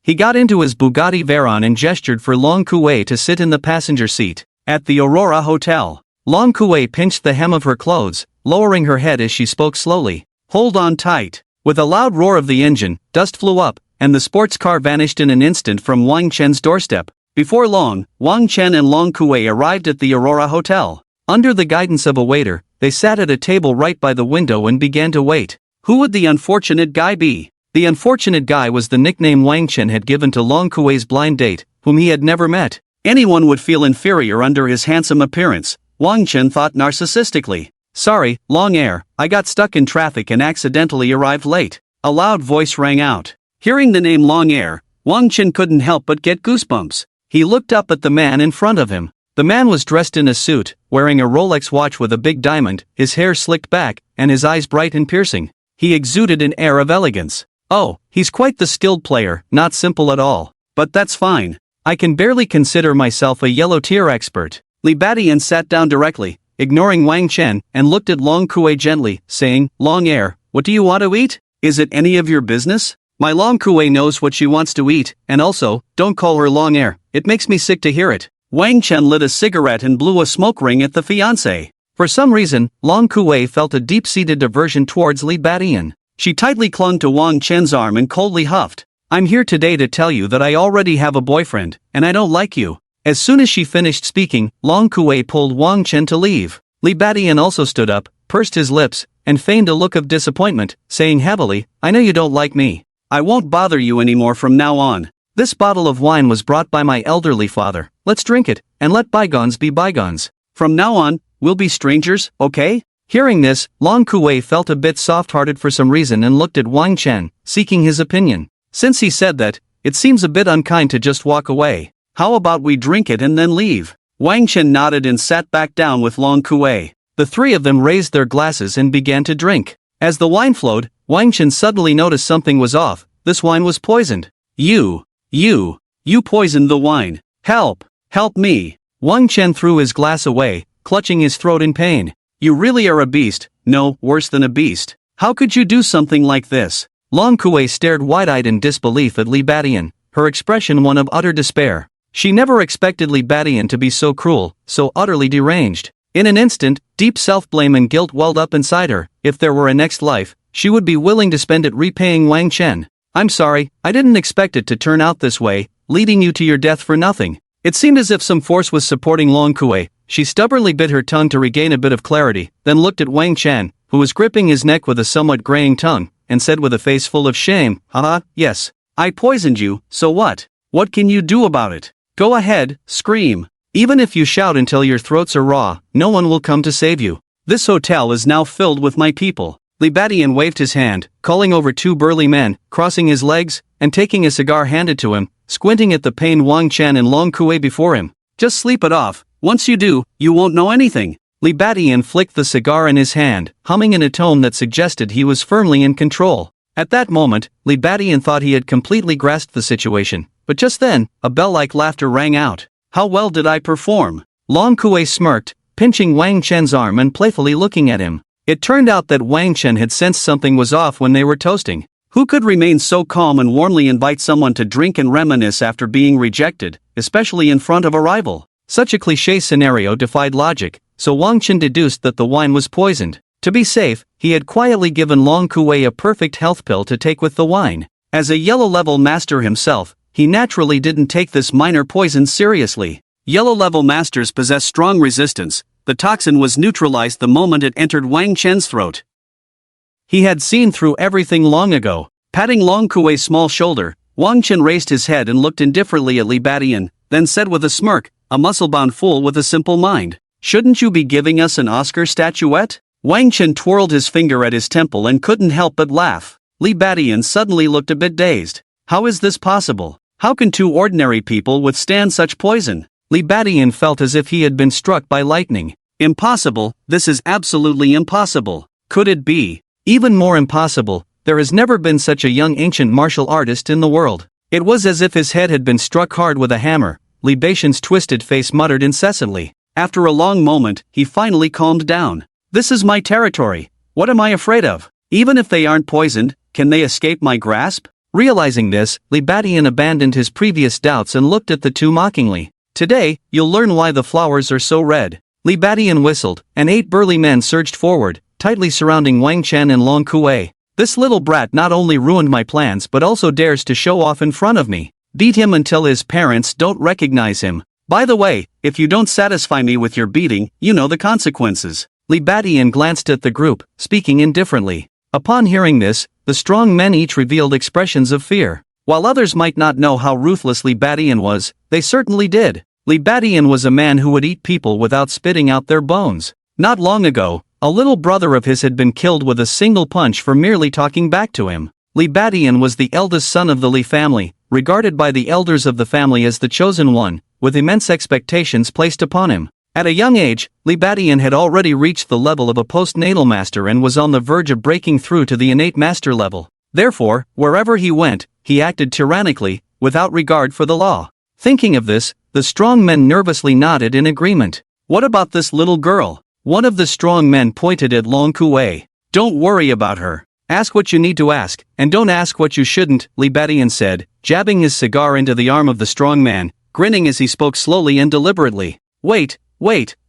Speaker 1: He got into his Bugatti Veyron and gestured for Long Kuei to sit in the passenger seat. At the Aurora Hotel, Long Kuei pinched the hem of her clothes, lowering her head as she spoke slowly. "Hold on tight." With a loud roar of the engine, dust flew up, and the sports car vanished in an instant from Wang Chen's doorstep. Before long, Wang Chen and Long Kuei arrived at the Aurora Hotel. Under the guidance of a waiter, they sat at a table right by the window and began to wait. Who would the unfortunate guy be? The unfortunate guy was the nickname Wang Chen had given to Long Kuei's blind date, whom he had never met. Anyone would feel inferior under his handsome appearance, Wang Chen thought narcissistically. "Sorry, Long Air, I got stuck in traffic and accidentally arrived late." A loud voice rang out. Hearing the name Long Air, Wang Chen couldn't help but get goosebumps. He looked up at the man in front of him. The man was dressed in a suit, wearing a Rolex watch with a big diamond, his hair slicked back, and his eyes bright and piercing. He exuded an air of elegance. "Oh, he's quite the skilled player, not simple at all. But that's fine. I can barely consider myself a yellow tier expert." Li Badian sat down directly, ignoring Wang Chen, and looked at Long Kuei gently, saying, "Long Air, what do you want to eat? Is it any of your business?" "My Long Kuei knows what she wants to eat, and also, don't call her Long Air, it makes me sick to hear it." Wang Chen lit a cigarette and blew a smoke ring at the fiancé. For some reason, Long Kuei felt a deep-seated aversion towards Li Badian. She tightly clung to Wang Chen's arm and coldly huffed. "I'm here today to tell you that I already have a boyfriend, and I don't like you." As soon as she finished speaking, Long Kuei pulled Wang Chen to leave. Li Badian also stood up, pursed his lips, and feigned a look of disappointment, saying heavily, "I know you don't like me. I won't bother you anymore from now on. This bottle of wine was brought by my elderly father. Let's drink it, and let bygones be bygones. From now on, we'll be strangers, okay?" Hearing this, Long Kuei felt a bit soft-hearted for some reason and looked at Wang Chen, seeking his opinion. Since he said that, it seems a bit unkind to just walk away. "How about we drink it and then leave?" Wang Chen nodded and sat back down with Long Kuei. The three of them raised their glasses and began to drink. As the wine flowed, Wang Chen suddenly noticed something was off. This wine was poisoned. You poisoned the wine. Help me. Wang Chen threw his glass away, clutching his throat in pain. You really are a beast, no, worse than a beast. How could you do something like this? Long Kuei stared wide-eyed in disbelief at Li Badian, her expression one of utter despair. She never expected Li Badian to be so cruel, so utterly deranged. In an instant, deep self-blame and guilt welled up inside her. If there were a next life, she would be willing to spend it repaying Wang Chen. I'm sorry, I didn't expect it to turn out this way, leading you to your death for nothing. It seemed as if some force was supporting Long Kuei. She stubbornly bit her tongue to regain a bit of clarity, then looked at Wang Chen, who was gripping his neck with a somewhat graying tongue, and said with a face full of shame, "Haha, yes. I poisoned you, so what? What can you do about it? Go ahead, scream. Even if you shout until your throats are raw, no one will come to save you. This hotel is now filled with my people." Li Badian waved his hand, calling over two burly men, crossing his legs, and taking a cigar handed to him, squinting at the pained Wang Chen and Long Kuei before him. Just sleep it off. Once you do, you won't know anything. Li Badian flicked the cigar in his hand, humming in a tone that suggested he was firmly in control. At that moment, Li Badian thought he had completely grasped the situation, but just then, a bell-like laughter rang out. How well did I perform? Long Kuei smirked, pinching Wang Chen's arm and playfully looking at him. It turned out that Wang Chen had sensed something was off when they were toasting. Who could remain so calm and warmly invite someone to drink and reminisce after being rejected, especially in front of a rival? Such a cliché scenario defied logic, so Wang Chen deduced that the wine was poisoned. To be safe, he had quietly given Long Kuei a perfect health pill to take with the wine. As a yellow-level master himself, he naturally didn't take this minor poison seriously. Yellow-level masters possess strong resistance. The toxin was neutralized the moment it entered Wang Chen's throat. He had seen through everything long ago. Patting Long Kuei's small shoulder, Wang Chen raised his head and looked indifferently at Li Badian, then said with a smirk, "A muscle-bound fool with a simple mind. Shouldn't you be giving us an Oscar statuette?" Wang Chen twirled his finger at his temple and couldn't help but laugh. Li Badian suddenly looked a bit dazed. How is this possible? How can two ordinary people withstand such poison? Li Badian felt as if he had been struck by lightning. Impossible, this is absolutely impossible. Could it be? Even more impossible, there has never been such a young ancient martial artist in the world. It was as if his head had been struck hard with a hammer. Li Badian's twisted face muttered incessantly. After a long moment, he finally calmed down. This is my territory. What am I afraid of? Even if they aren't poisoned, can they escape my grasp? Realizing this, Li Badian abandoned his previous doubts and looked at the two mockingly. Today, you'll learn why the flowers are so red. Li Badian whistled, and 8 burly men surged forward, tightly surrounding Wang Chen and Long Kuei. This little brat not only ruined my plans but also dares to show off in front of me. Beat him until his parents don't recognize him. By the way, if you don't satisfy me with your beating, you know the consequences. Li Badian glanced at the group, speaking indifferently. Upon hearing this, the strong men each revealed expressions of fear. While others might not know how ruthless Li Badian was, they certainly did. Li Badian was a man who would eat people without spitting out their bones. Not long ago, a little brother of his had been killed with a single punch for merely talking back to him. Li Badian was the eldest son of the Li family, regarded by the elders of the family as the chosen one, with immense expectations placed upon him. At a young age, Li Badian had already reached the level of a postnatal master and was on the verge of breaking through to the innate master level. Therefore, wherever he went, he acted tyrannically, without regard for the law. Thinking of this, the strong men nervously nodded in agreement. What about this little girl? One of the strong men pointed at Long Kuei. Don't worry about her. Ask what you need to ask, and don't ask what you shouldn't, Li Badian said, jabbing his cigar into the arm of the strong man, grinning as he spoke slowly and deliberately. Wait,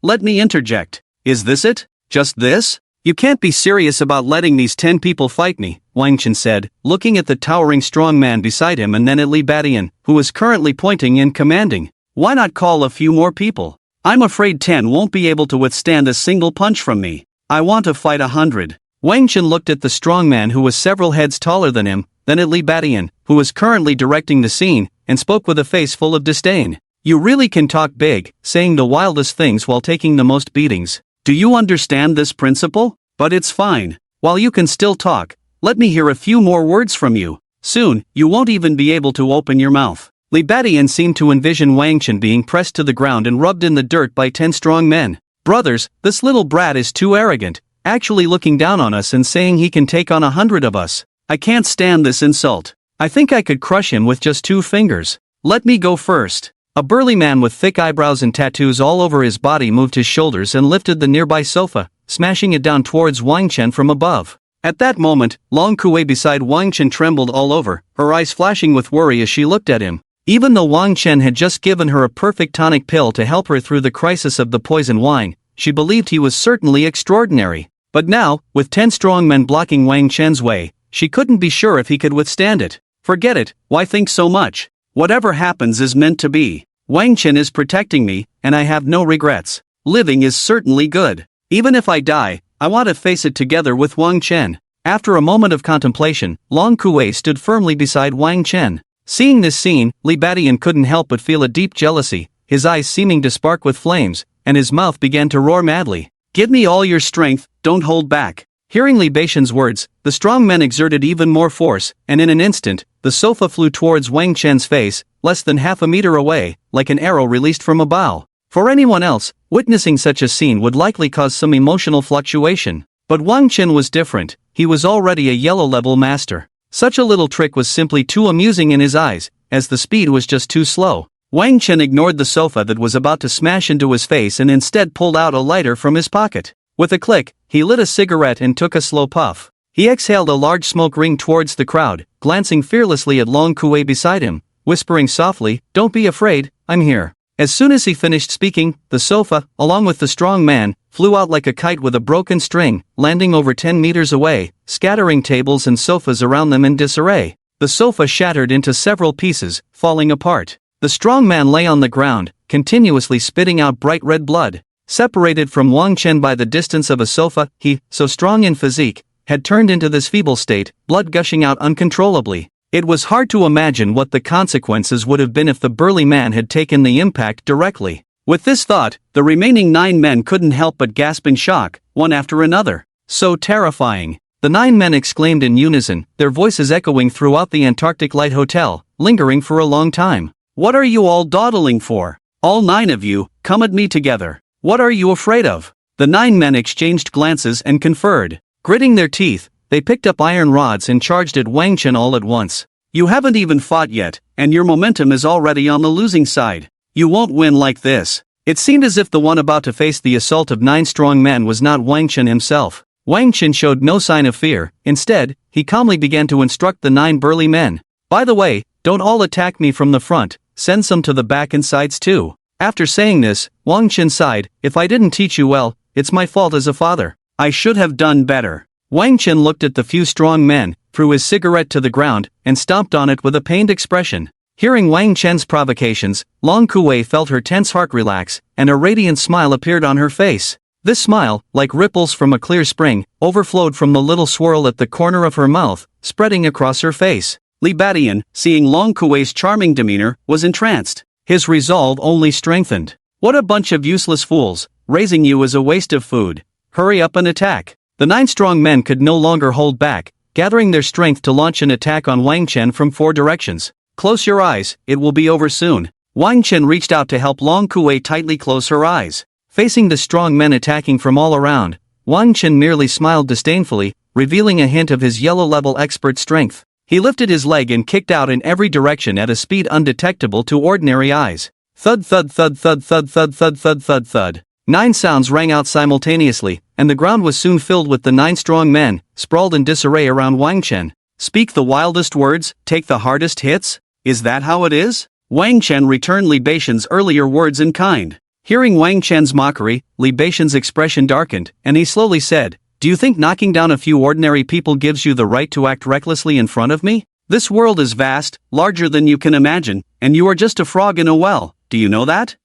Speaker 1: let me interject. Is this it? Just this? You can't be serious about letting these 10 people fight me, Wang Chen said, looking at the towering strong man beside him and then at Li Badian, who was currently pointing and commanding. Why not call a few more people? I'm afraid 10 won't be able to withstand a single punch from me. I want to fight 100. Wang Chen looked at the strong man who was several heads taller than him, then at Li Badian, who was currently directing the scene, and spoke with a face full of disdain. You really can talk big, saying the wildest things while taking the most beatings. Do you understand this principle? But it's fine. While you can still talk, let me hear a few more words from you. Soon, you won't even be able to open your mouth. Li Badian seemed to envision Wang Chen being pressed to the ground and rubbed in the dirt by 10 strong men. Brothers, this little brat is too arrogant, actually looking down on us and saying he can take on 100 of us. I can't stand this insult. I think I could crush him with just 2 fingers. Let me go first. A burly man with thick eyebrows and tattoos all over his body moved his shoulders and lifted the nearby sofa, smashing it down towards Wang Chen from above. At that moment, Long Kuei beside Wang Chen trembled all over, her eyes flashing with worry as she looked at him. Even though Wang Chen had just given her a perfect tonic pill to help her through the crisis of the poison wine, she believed he was certainly extraordinary. But now, with 10 strong men blocking Wang Chen's way, she couldn't be sure if he could withstand it. Forget it, why think so much? Whatever happens is meant to be. Wang Chen is protecting me, and I have no regrets. Living is certainly good. Even if I die, I want to face it together with Wang Chen. After a moment of contemplation, Long Kuei stood firmly beside Wang Chen. Seeing this scene, Li Badian couldn't help but feel a deep jealousy, his eyes seeming to spark with flames, and his mouth began to roar madly. Give me all your strength, don't hold back. Hearing Li Badian's words, the strong men exerted even more force, and in an instant, the sofa flew towards Wang Chen's face, less than half a meter away, like an arrow released from a bow. For anyone else, witnessing such a scene would likely cause some emotional fluctuation. But Wang Chen was different, he was already a yellow-level master. Such a little trick was simply too amusing in his eyes, as the speed was just too slow. Wang Chen ignored the sofa that was about to smash into his face and instead pulled out a lighter from his pocket. With a click, he lit a cigarette and took a slow puff. He exhaled a large smoke ring towards the crowd, glancing fearlessly at Long Kuei beside him, whispering softly, "Don't be afraid, I'm here." As soon as he finished speaking, the sofa, along with the strong man, flew out like a kite with a broken string, landing over 10 meters away, scattering tables and sofas around them in disarray. The sofa shattered into several pieces, falling apart. The strong man lay on the ground, continuously spitting out bright red blood. Separated from Wang Chen by the distance of a sofa, he, so strong in physique, had turned into this feeble state, blood gushing out uncontrollably. It was hard to imagine what the consequences would have been if the burly man had taken the impact directly. With this thought, the remaining 9 men couldn't help but gasp in shock, one after another. So terrifying. The 9 men exclaimed in unison, their voices echoing throughout the Antarctic Light Hotel, lingering for a long time. What are you all dawdling for? All 9 of you, come at me together. What are you afraid of? The 9 men exchanged glances and conferred. Gritting their teeth, they picked up iron rods and charged at Wang Chen all at once. You haven't even fought yet, and your momentum is already on the losing side. You won't win like this. It seemed as if the one about to face the assault of 9 strong men was not Wang Chen himself. Wang Chen showed no sign of fear. Instead, he calmly began to instruct the 9 burly men. By the way, don't all attack me from the front, send some to the back and sides too. After saying this, Wang Chen sighed, if I didn't teach you well, it's my fault as a father. I should have done better. Wang Chen looked at the few strong men, threw his cigarette to the ground, and stomped on it with a pained expression. Hearing Wang Chen's provocations, Long Kuei felt her tense heart relax, and a radiant smile appeared on her face. This smile, like ripples from a clear spring, overflowed from the little swirl at the corner of her mouth, spreading across her face. Li Badian, seeing Long Kuei's charming demeanor, was entranced. His resolve only strengthened. What a bunch of useless fools, raising you is a waste of food. Hurry up and attack. The 9 strong men could no longer hold back, gathering their strength to launch an attack on Wang Chen from 4 directions. Close your eyes, it will be over soon. Wang Chen reached out to help Long Kuei tightly close her eyes. Facing the strong men attacking from all around, Wang Chen merely smiled disdainfully, revealing a hint of his yellow-level expert strength. He lifted his leg and kicked out in every direction at a speed undetectable to ordinary eyes. Thud thud thud thud thud thud thud thud thud thud. 9 sounds rang out simultaneously, and the ground was soon filled with the 9 strong men, sprawled in disarray around Wang Chen. Speak the wildest words, take the hardest hits? Is that how it is? Wang Chen returned Li Badian's earlier words in kind. Hearing Wang Chen's mockery, Li Badian's expression darkened, and he slowly said, do you think knocking down a few ordinary people gives you the right to act recklessly in front of me? This world is vast, larger than you can imagine, and you are just a frog in a well, do you know that?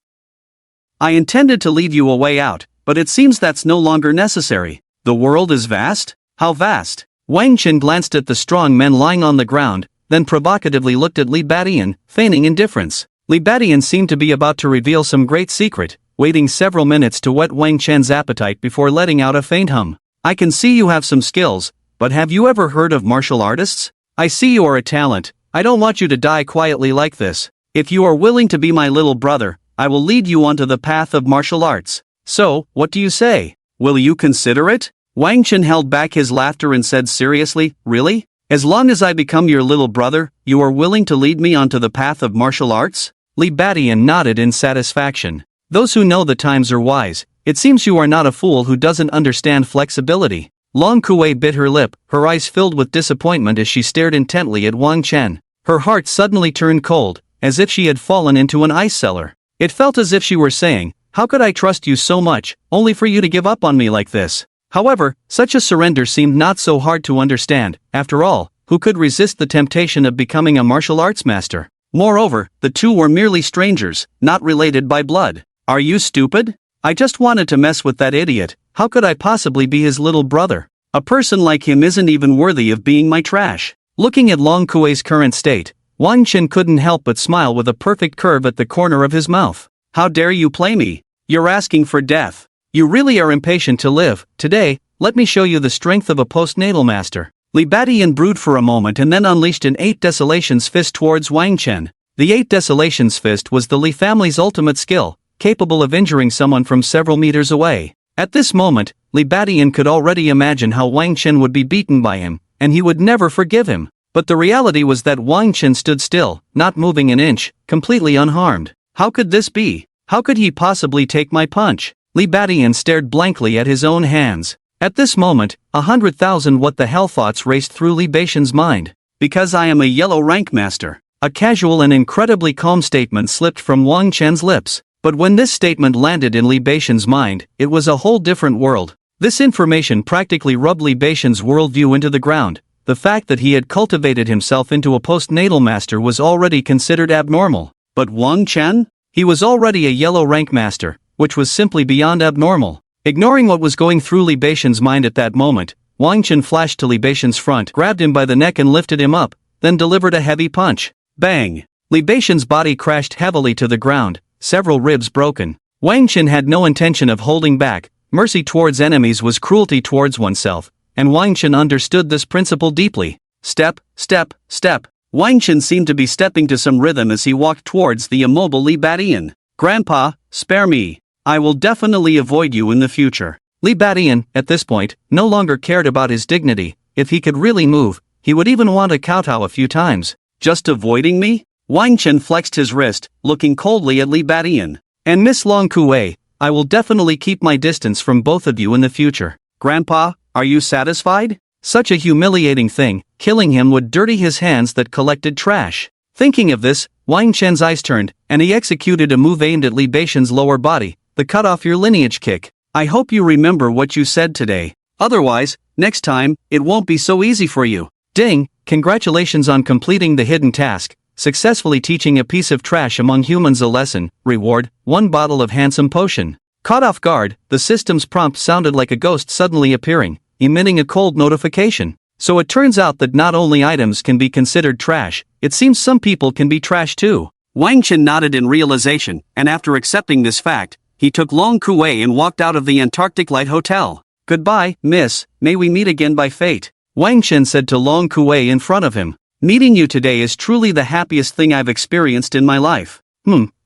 Speaker 1: I intended to leave you a way out, but it seems that's no longer necessary. The world is vast? How vast? Wang Chen glanced at the strong men lying on the ground, then provocatively looked at Li Badian, feigning indifference. Li Badian seemed to be about to reveal some great secret, waiting several minutes to whet Wang Chen's appetite before letting out a faint hum. I can see you have some skills, but have you ever heard of martial artists? I see you are a talent. I don't want you to die quietly like this. If you are willing to be my little brother, I will lead you onto the path of martial arts. So, what do you say? Will you consider it? Wang Chen held back his laughter and said seriously, really? As long as I become your little brother, you are willing to lead me onto the path of martial arts? Li Badian nodded in satisfaction. Those who know the times are wise. It seems you are not a fool who doesn't understand flexibility. Long Kuei bit her lip, her eyes filled with disappointment as she stared intently at Wang Chen. Her heart suddenly turned cold, as if she had fallen into an ice cellar. It felt as if she were saying, "How could I trust you so much, only for you to give up on me like this?" However, such a surrender seemed not so hard to understand. After all, who could resist the temptation of becoming a martial arts master? Moreover, the two were merely strangers, not related by blood. Are you stupid? I just wanted to mess with that idiot. How could I possibly be his little brother? A person like him isn't even worthy of being my trash. Looking at Long Kuei's current state, Wang Chen couldn't help but smile with a perfect curve at the corner of his mouth. How dare you play me? You're asking for death. You really are impatient to live. Today, let me show you the strength of a postnatal master. Li Badian brooded for a moment and then unleashed an 8 Desolations fist towards Wang Chen. The 8 Desolations fist was the Li family's ultimate skill, capable of injuring someone from several meters away. At this moment, Li Badian could already imagine how Wang Chen would be beaten by him, and he would never forgive him. But the reality was that Wang Chen stood still, not moving an inch, completely unharmed. How could this be? How could he possibly take my punch? Li Badian stared blankly at his own hands. At this moment, 100,000 what the hell thoughts raced through Li Beixian's mind. Because I am a yellow rank master. A casual and incredibly calm statement slipped from Wang Chen's lips. But when this statement landed in Li Beixian's mind, it was a whole different world. This information practically rubbed Li Beixian's worldview into the ground. The fact that he had cultivated himself into a postnatal master was already considered abnormal. But Wang Chen? He was already a yellow rank master, which was simply beyond abnormal. Ignoring what was going through Li Beixian's mind at that moment, Wang Chen flashed to Li Beixian's front, grabbed him by the neck and lifted him up, then delivered a heavy punch. Bang! Li Beixian's body crashed heavily to the ground, several ribs broken. Wang Chen had no intention of holding back. Mercy towards enemies was cruelty towards oneself, and Wang Chen understood this principle deeply. Step, step, step. Wang Chen seemed to be stepping to some rhythm as he walked towards the immobile Li Badian. Grandpa, spare me. I will definitely avoid you in the future. Li Badian, at this point, no longer cared about his dignity. If he could really move, he would even want to kowtow a few times. Just avoiding me? Wang Chen flexed his wrist, looking coldly at Li Badian. And Miss Long Kuei, I will definitely keep my distance from both of you in the future. Grandpa, are you satisfied? Such a humiliating thing, killing him would dirty his hands that collected trash. Thinking of this, Wang Chen's eyes turned, and he executed a move aimed at Li Beixian's lower body, the cut off your lineage kick. I hope you remember what you said today. Otherwise, next time, it won't be so easy for you. Ding, congratulations on completing the hidden task, successfully teaching a piece of trash among humans a lesson. Reward, 1 bottle of handsome potion. Caught off guard, the system's prompt sounded like a ghost suddenly appearing, emitting a cold notification. So it turns out that not only items can be considered trash, it seems some people can be trash too. Wang Chen nodded in realization, and after accepting this fact, he took Long Kuei and walked out of the Antarctic Light Hotel. Goodbye, miss, may we meet again by fate. Wang Chen said to Long Kuei in front of him. Meeting you today is truly the happiest thing I've experienced in my life.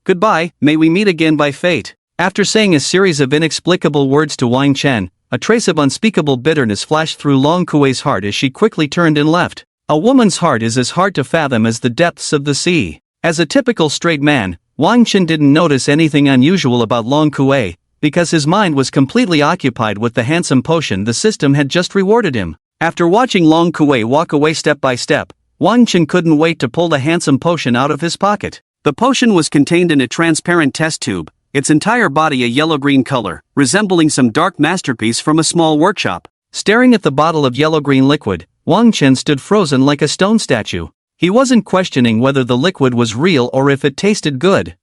Speaker 1: Goodbye, may we meet again by fate. After saying a series of inexplicable words to Wang Chen, a trace of unspeakable bitterness flashed through Long Kuei's heart as she quickly turned and left. A woman's heart is as hard to fathom as the depths of the sea. As a typical straight man, Wang Chen didn't notice anything unusual about Long Kuei, because his mind was completely occupied with the handsome potion the system had just rewarded him. After watching Long Kuei walk away step by step, Wang Chen couldn't wait to pull the handsome potion out of his pocket. The potion was contained in a transparent test tube, its entire body a yellow-green color, resembling some dark masterpiece from a small workshop. Staring at the bottle of yellow-green liquid, Wang Chen stood frozen like a stone statue. He wasn't questioning whether the liquid was real or if it tasted good.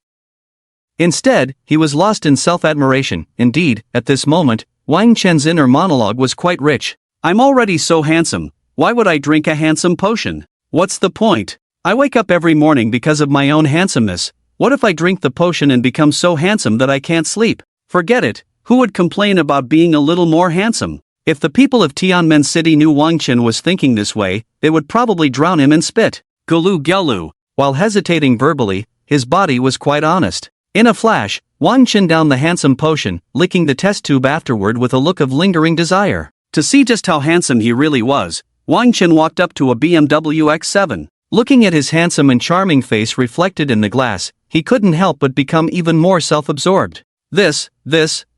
Speaker 1: Instead, he was lost in self-admiration. Indeed, at this moment, Wang Chen's inner monologue was quite rich. I'm already so handsome, why would I drink a handsome potion? What's the point? I wake up every morning because of my own handsomeness. What if I drink the potion and become so handsome that I can't sleep? Forget it, who would complain about being a little more handsome? If the people of Tianmen City knew Wang Chen was thinking this way, they would probably drown him in spit. Gulu Gelu. While hesitating verbally, his body was quite honest. In a flash, Wang Chen downed the handsome potion, licking the test tube afterward with a look of lingering desire. To see just how handsome he really was, Wang Chen walked up to a BMW X7. Looking at his handsome and charming face reflected in the glass, he couldn't help but become even more self-absorbed. This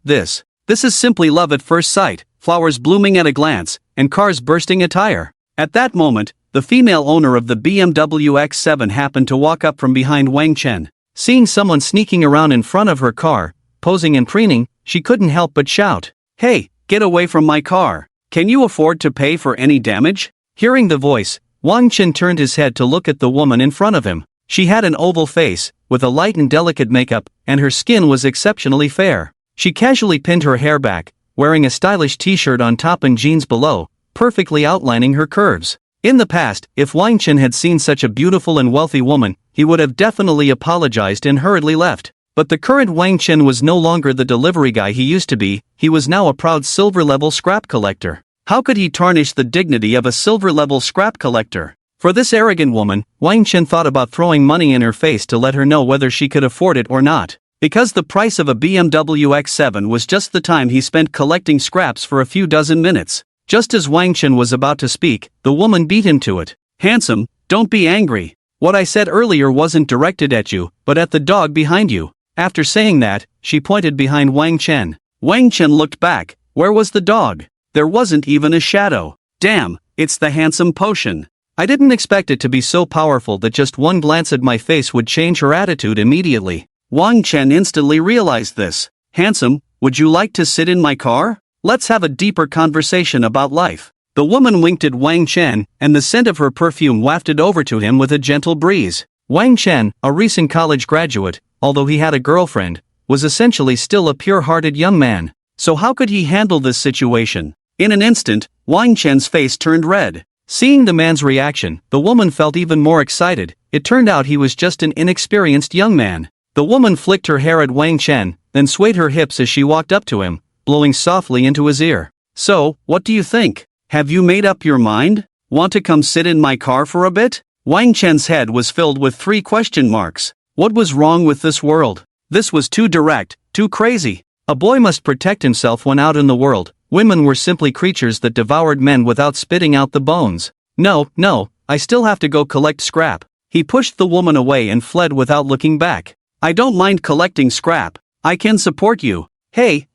Speaker 1: is simply love at first sight, flowers blooming at a glance, and cars bursting a tire. At that moment, the female owner of the BMW X7 happened to walk up from behind Wang Chen. Seeing someone sneaking around in front of her car, posing and preening, she couldn't help but shout, "Hey, get away from my car. Can you afford to pay for any damage?" Hearing the voice, Wang Chen turned his head to look at the woman in front of him. She had an oval face, with a light and delicate makeup, and her skin was exceptionally fair. She casually pinned her hair back, wearing a stylish t-shirt on top and jeans below, perfectly outlining her curves. In the past, if Wang Chen had seen such a beautiful and wealthy woman, he would have definitely apologized and hurriedly left. But the current Wang Chen was no longer the delivery guy he used to be, he was now a proud silver-level scrap collector. How could he tarnish the dignity of a silver-level scrap collector? For this arrogant woman, Wang Chen thought about throwing money in her face to let her know whether she could afford it or not. Because the price of a BMW X7 was just the time he spent collecting scraps for a few dozen minutes. Just as Wang Chen was about to speak, the woman beat him to it. "Handsome, don't be angry. What I said earlier wasn't directed at you, but at the dog behind you." After saying that, she pointed behind Wang Chen. Wang Chen looked back. Where was the dog? There wasn't even a shadow. Damn, it's the handsome potion. I didn't expect it to be so powerful that just one glance at my face would change her attitude immediately. Wang Chen instantly realized this. "Handsome, would you like to sit in my car? Let's have a deeper conversation about life." The woman winked at Wang Chen, and the scent of her perfume wafted over to him with a gentle breeze. Wang Chen, a recent college graduate, although he had a girlfriend, was essentially still a pure-hearted young man. So how could he handle this situation? In an instant, Wang Chen's face turned red. Seeing the man's reaction, the woman felt even more excited. It turned out he was just an inexperienced young man. The woman flicked her hair at Wang Chen, then swayed her hips as she walked up to him, blowing softly into his ear. "So, what do you think? Have you made up your mind? Want to come sit in my car for a bit?" Wang Chen's head was filled with 3 question marks. What was wrong with this world? This was too direct, too crazy. A boy must protect himself when out in the world. Women were simply creatures that devoured men without spitting out the bones. No, I still have to go collect scrap. He pushed the woman away and fled without looking back. "I don't mind collecting scrap. I can support you." Hey,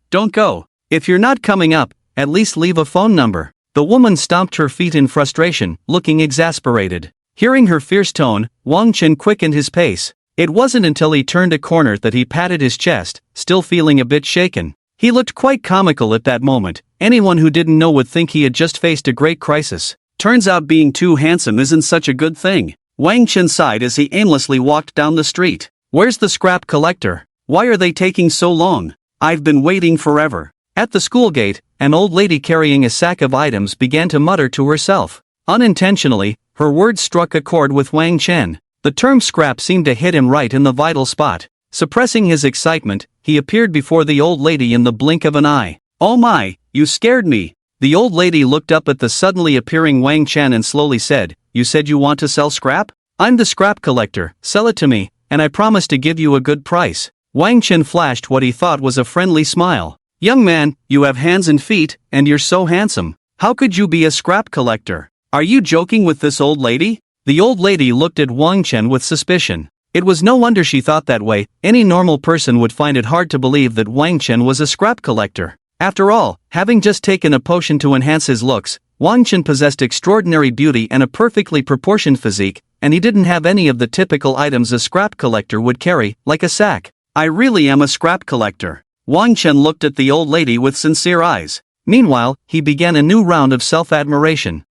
Speaker 1: don't go. If you're not coming up, at least leave a phone number." The woman stomped her feet in frustration, looking exasperated. Hearing her fierce tone, Wang Chen quickened his pace. It wasn't until he turned a corner that he patted his chest, still feeling a bit shaken. He looked quite comical at that moment. Anyone who didn't know would think he had just faced a great crisis. Turns out being too handsome isn't such a good thing. Wang Chen sighed as he aimlessly walked down the street. "Where's the scrap collector? Why are they taking so long? I've been waiting forever." At the school gate, an old lady carrying a sack of items began to mutter to herself. Unintentionally, her words struck a chord with Wang Chen. The term scrap seemed to hit him right in the vital spot. Suppressing his excitement, he appeared before the old lady in the blink of an eye. "Oh my, you scared me." The old lady looked up at the suddenly appearing Wang Chen and slowly said, "You said you want to sell scrap? I'm the scrap collector, sell it to me, and I promise to give you a good price." Wang Chen flashed what he thought was a friendly smile. "Young man, you have hands and feet, and you're so handsome. How could you be a scrap collector? Are you joking with this old lady?" The old lady looked at Wang Chen with suspicion. It was no wonder she thought that way. Any normal person would find it hard to believe that Wang Chen was a scrap collector. After all, having just taken a potion to enhance his looks, Wang Chen possessed extraordinary beauty and a perfectly proportioned physique, and he didn't have any of the typical items a scrap collector would carry, like a sack. "I really am a scrap collector." Wang Chen looked at the old lady with sincere eyes. Meanwhile, he began a new round of self-admiration.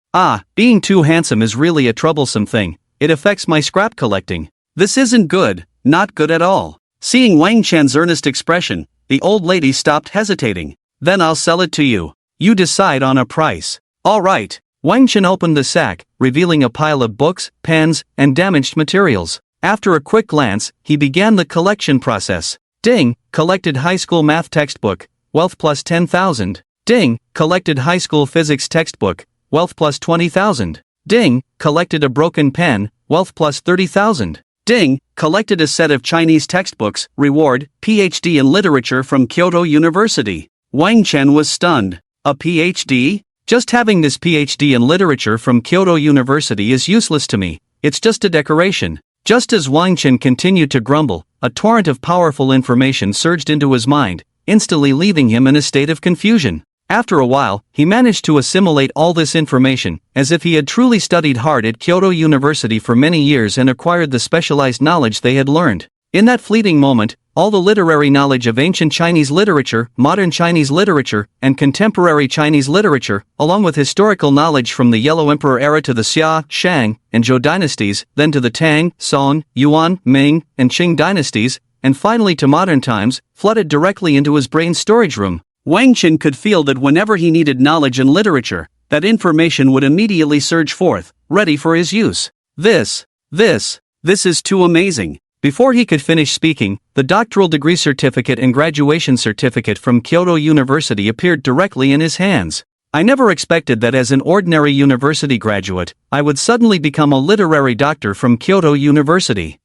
Speaker 1: Being too handsome is really a troublesome thing. It affects my scrap collecting. This isn't good, not good at all. Seeing Wang Chen's earnest expression, the old lady stopped hesitating. "Then I'll sell it to you. You decide on a price." "All right." Wang Chen opened the sack, revealing a pile of books, pens, and damaged materials. After a quick glance, he began the collection process. Ding, collected high school math textbook, wealth plus 10,000. Ding, collected high school physics textbook, wealth plus 20,000. Ding, collected a broken pen, wealth plus 30,000. Ding, collected a set of Chinese textbooks, reward, PhD in literature from Kyoto University. Wang Chen was stunned. A PhD? Just having this PhD in literature from Kyoto University is useless to me, it's just a decoration. Just as Wang Chen continued to grumble, a torrent of powerful information surged into his mind, instantly leaving him in a state of confusion. After a while, he managed to assimilate all this information, as if he had truly studied hard at Kyoto University for many years and acquired the specialized knowledge they had learned. In that fleeting moment, all the literary knowledge of ancient Chinese literature, modern Chinese literature, and contemporary Chinese literature, along with historical knowledge from the Yellow Emperor era to the Xia, Shang, and Zhou dynasties, then to the Tang, Song, Yuan, Ming, and Qing dynasties, and finally to modern times, flooded directly into his brain storage room. Wang Chen could feel that whenever he needed knowledge in literature, that information would immediately surge forth, ready for his use. This is too amazing. Before he could finish speaking, the doctoral degree certificate and graduation certificate from Kyoto University appeared directly in his hands. I never expected that as an ordinary university graduate, I would suddenly become a literary doctor from Kyoto University.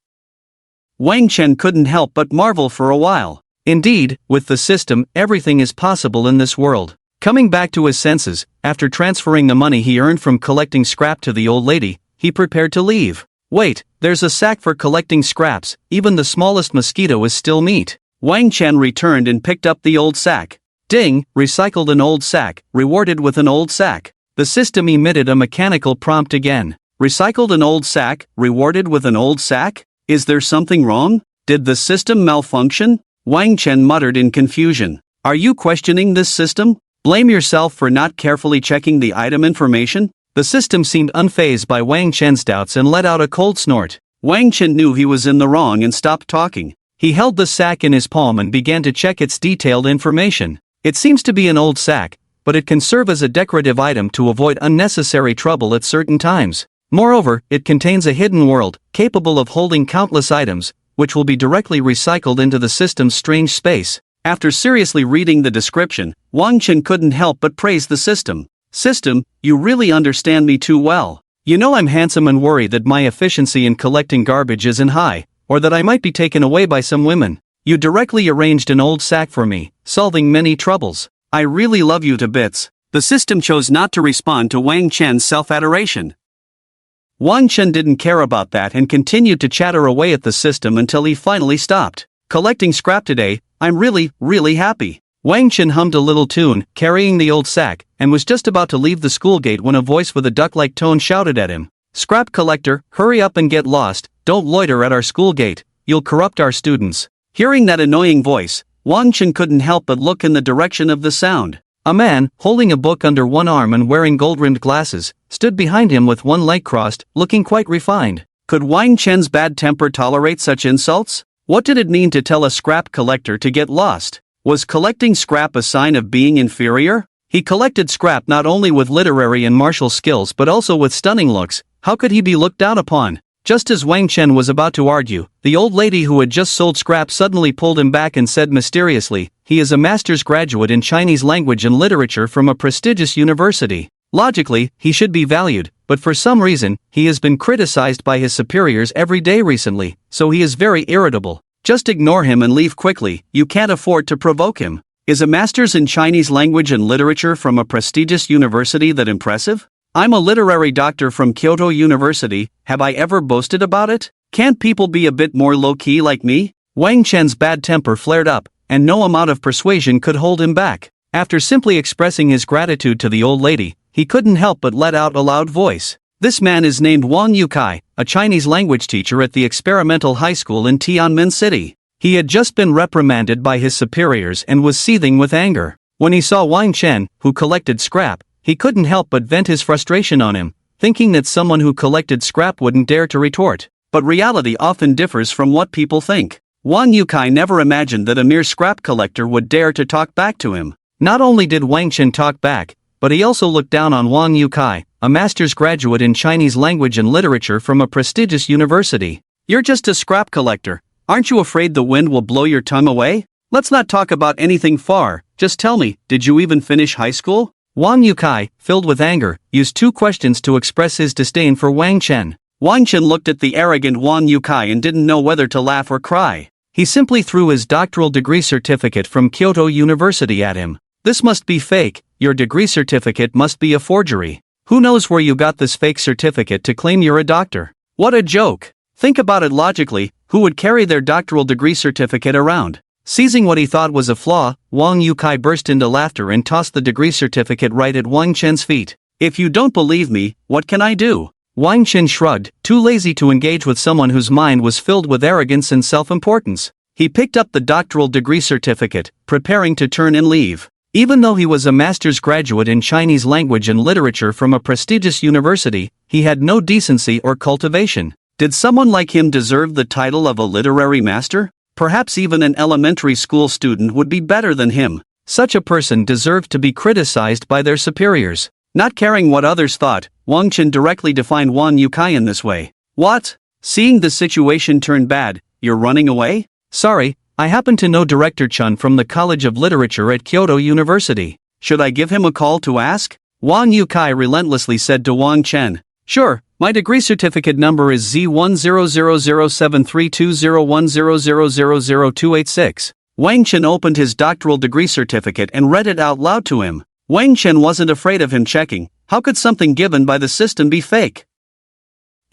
Speaker 1: Wang Chen couldn't help but marvel for a while. Indeed, with the system, everything is possible in this world. Coming back to his senses, after transferring the money he earned from collecting scrap to the old lady, he prepared to leave. Wait, there's a sack for collecting scraps, even the smallest mosquito is still meat. Wang Chen returned and picked up the old sack. Ding, recycled an old sack, rewarded with an old sack. The system emitted a mechanical prompt again. Recycled an old sack, rewarded with an old sack? Is there something wrong? Did the system malfunction? Wang Chen muttered in confusion. Are you questioning this system? Blame yourself for not carefully checking the item information? The system seemed unfazed by Wang Chen's doubts and let out a cold snort. Wang Chen knew he was in the wrong and stopped talking. He held the sack in his palm and began to check its detailed information. It seems to be an old sack, but it can serve as a decorative item to avoid unnecessary trouble at certain times. Moreover, it contains a hidden world, capable of holding countless items, which will be directly recycled into the system's strange space. After seriously reading the description, Wang Chen couldn't help but praise the system. System, you really understand me too well. You know I'm handsome and worried that my efficiency in collecting garbage isn't high, or that I might be taken away by some women. You directly arranged an old sack for me, solving many troubles. I really love you to bits. The system chose not to respond to Wang Chen's self-adoration. Wang Chen didn't care about that and continued to chatter away at the system until he finally stopped. Collecting scrap today, I'm really happy. Wang Chen hummed a little tune, carrying the old sack, and was just about to leave the school gate when a voice with a duck-like tone shouted at him. Scrap collector, hurry up and get lost, don't loiter at our school gate, you'll corrupt our students. Hearing that annoying voice, Wang Chen couldn't help but look in the direction of the sound. A man, holding a book under one arm and wearing gold-rimmed glasses, stood behind him with one leg crossed, looking quite refined. Could Wang Chen's bad temper tolerate such insults? What did it mean to tell a scrap collector to get lost? Was collecting scrap a sign of being inferior? He collected scrap not only with literary and martial skills but also with stunning looks. How could he be looked down upon? Just as Wang Chen was about to argue, the old lady who had just sold scrap suddenly pulled him back and said mysteriously, he is a master's graduate in Chinese language and literature from a prestigious university. Logically, he should be valued, but for some reason, he has been criticized by his superiors every day recently, so he is very irritable. Just ignore him and leave quickly, you can't afford to provoke him. Is a master's in Chinese language and literature from a prestigious university that impressive? I'm a literary doctor from Kyoto University, have I ever boasted about it? Can't people be a bit more low-key like me? Wang Chen's bad temper flared up, and no amount of persuasion could hold him back. After simply expressing his gratitude to the old lady, he couldn't help but let out a loud voice. This man is named Wang Yukai, a Chinese language teacher at the experimental high school in Tianmin City. He had just been reprimanded by his superiors and was seething with anger. When he saw Wang Chen, who collected scrap, he couldn't help but vent his frustration on him, thinking that someone who collected scrap wouldn't dare to retort. But reality often differs from what people think. Wang Yukai never imagined that a mere scrap collector would dare to talk back to him. Not only did Wang Chen talk back, but he also looked down on Wang Yukai, a master's graduate in Chinese language and literature from a prestigious university. You're just a scrap collector. Aren't you afraid the wind will blow your tongue away? Let's not talk about anything far, just tell me, did you even finish high school? Wang Yukai, filled with anger, used two questions to express his disdain for Wang Chen. Wang Chen looked at the arrogant Wang Yukai and didn't know whether to laugh or cry. He simply threw his doctoral degree certificate from Kyoto University at him. This must be fake, your degree certificate must be a forgery. Who knows where you got this fake certificate to claim you're a doctor? What a joke! Think about it logically, who would carry their doctoral degree certificate around? Seizing what he thought was a flaw, Wang Yukai burst into laughter and tossed the degree certificate right at Wang Chen's feet. If you don't believe me, what can I do? Wang Chen shrugged, too lazy to engage with someone whose mind was filled with arrogance and self-importance. He picked up the doctoral degree certificate, preparing to turn and leave. Even though he was a master's graduate in Chinese language and literature from a prestigious university, he had no decency or cultivation. Did someone like him deserve the title of a literary master? Perhaps even an elementary school student would be better than him. Such a person deserved to be criticized by their superiors. Not caring what others thought, Wang Chen directly defined Wang Yukai in this way. What? Seeing the situation turn bad, you're running away? Sorry, I happen to know Director Chun from the College of Literature at Kyoto University. Should I give him a call to ask? Wang Yukai relentlessly said to Wang Chen. Sure, my degree certificate number is Z1000732010000286. Wang Chen opened his doctoral degree certificate and read it out loud to him. Wang Chen wasn't afraid of him checking. How could something given by the system be fake?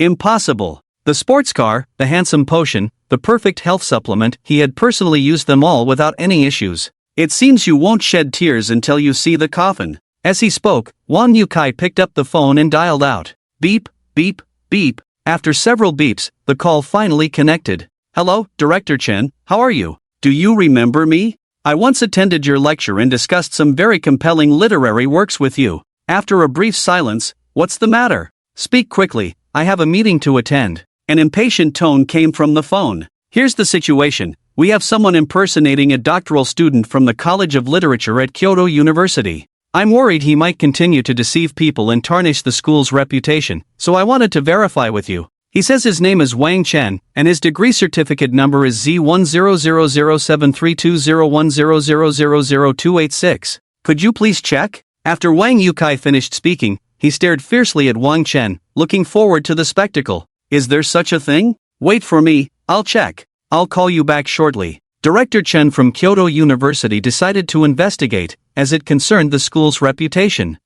Speaker 1: Impossible. The sports car, the handsome potion, the perfect health supplement, he had personally used them all without any issues. It seems you won't shed tears until you see the coffin. As he spoke, Wang Yukai picked up the phone and dialed out. Beep, beep, beep. After several beeps, the call finally connected. Hello, Director Chen, how are you? Do you remember me? I once attended your lecture and discussed some very compelling literary works with you. After a brief silence, what's the matter? Speak quickly, I have a meeting to attend. An impatient tone came from the phone. Here's the situation. We have someone impersonating a doctoral student from the College of Literature at Kyoto University. I'm worried he might continue to deceive people and tarnish the school's reputation, so I wanted to verify with you. He says his name is Wang Chen, and his degree certificate number is Z1000732010000286. Could you please check? After Wang Yukai finished speaking, he stared fiercely at Wang Chen, looking forward to the spectacle. Is there such a thing? Wait for me, I'll check. I'll call you back shortly. Director Chen from Kyoto University decided to investigate, as it concerned the school's reputation.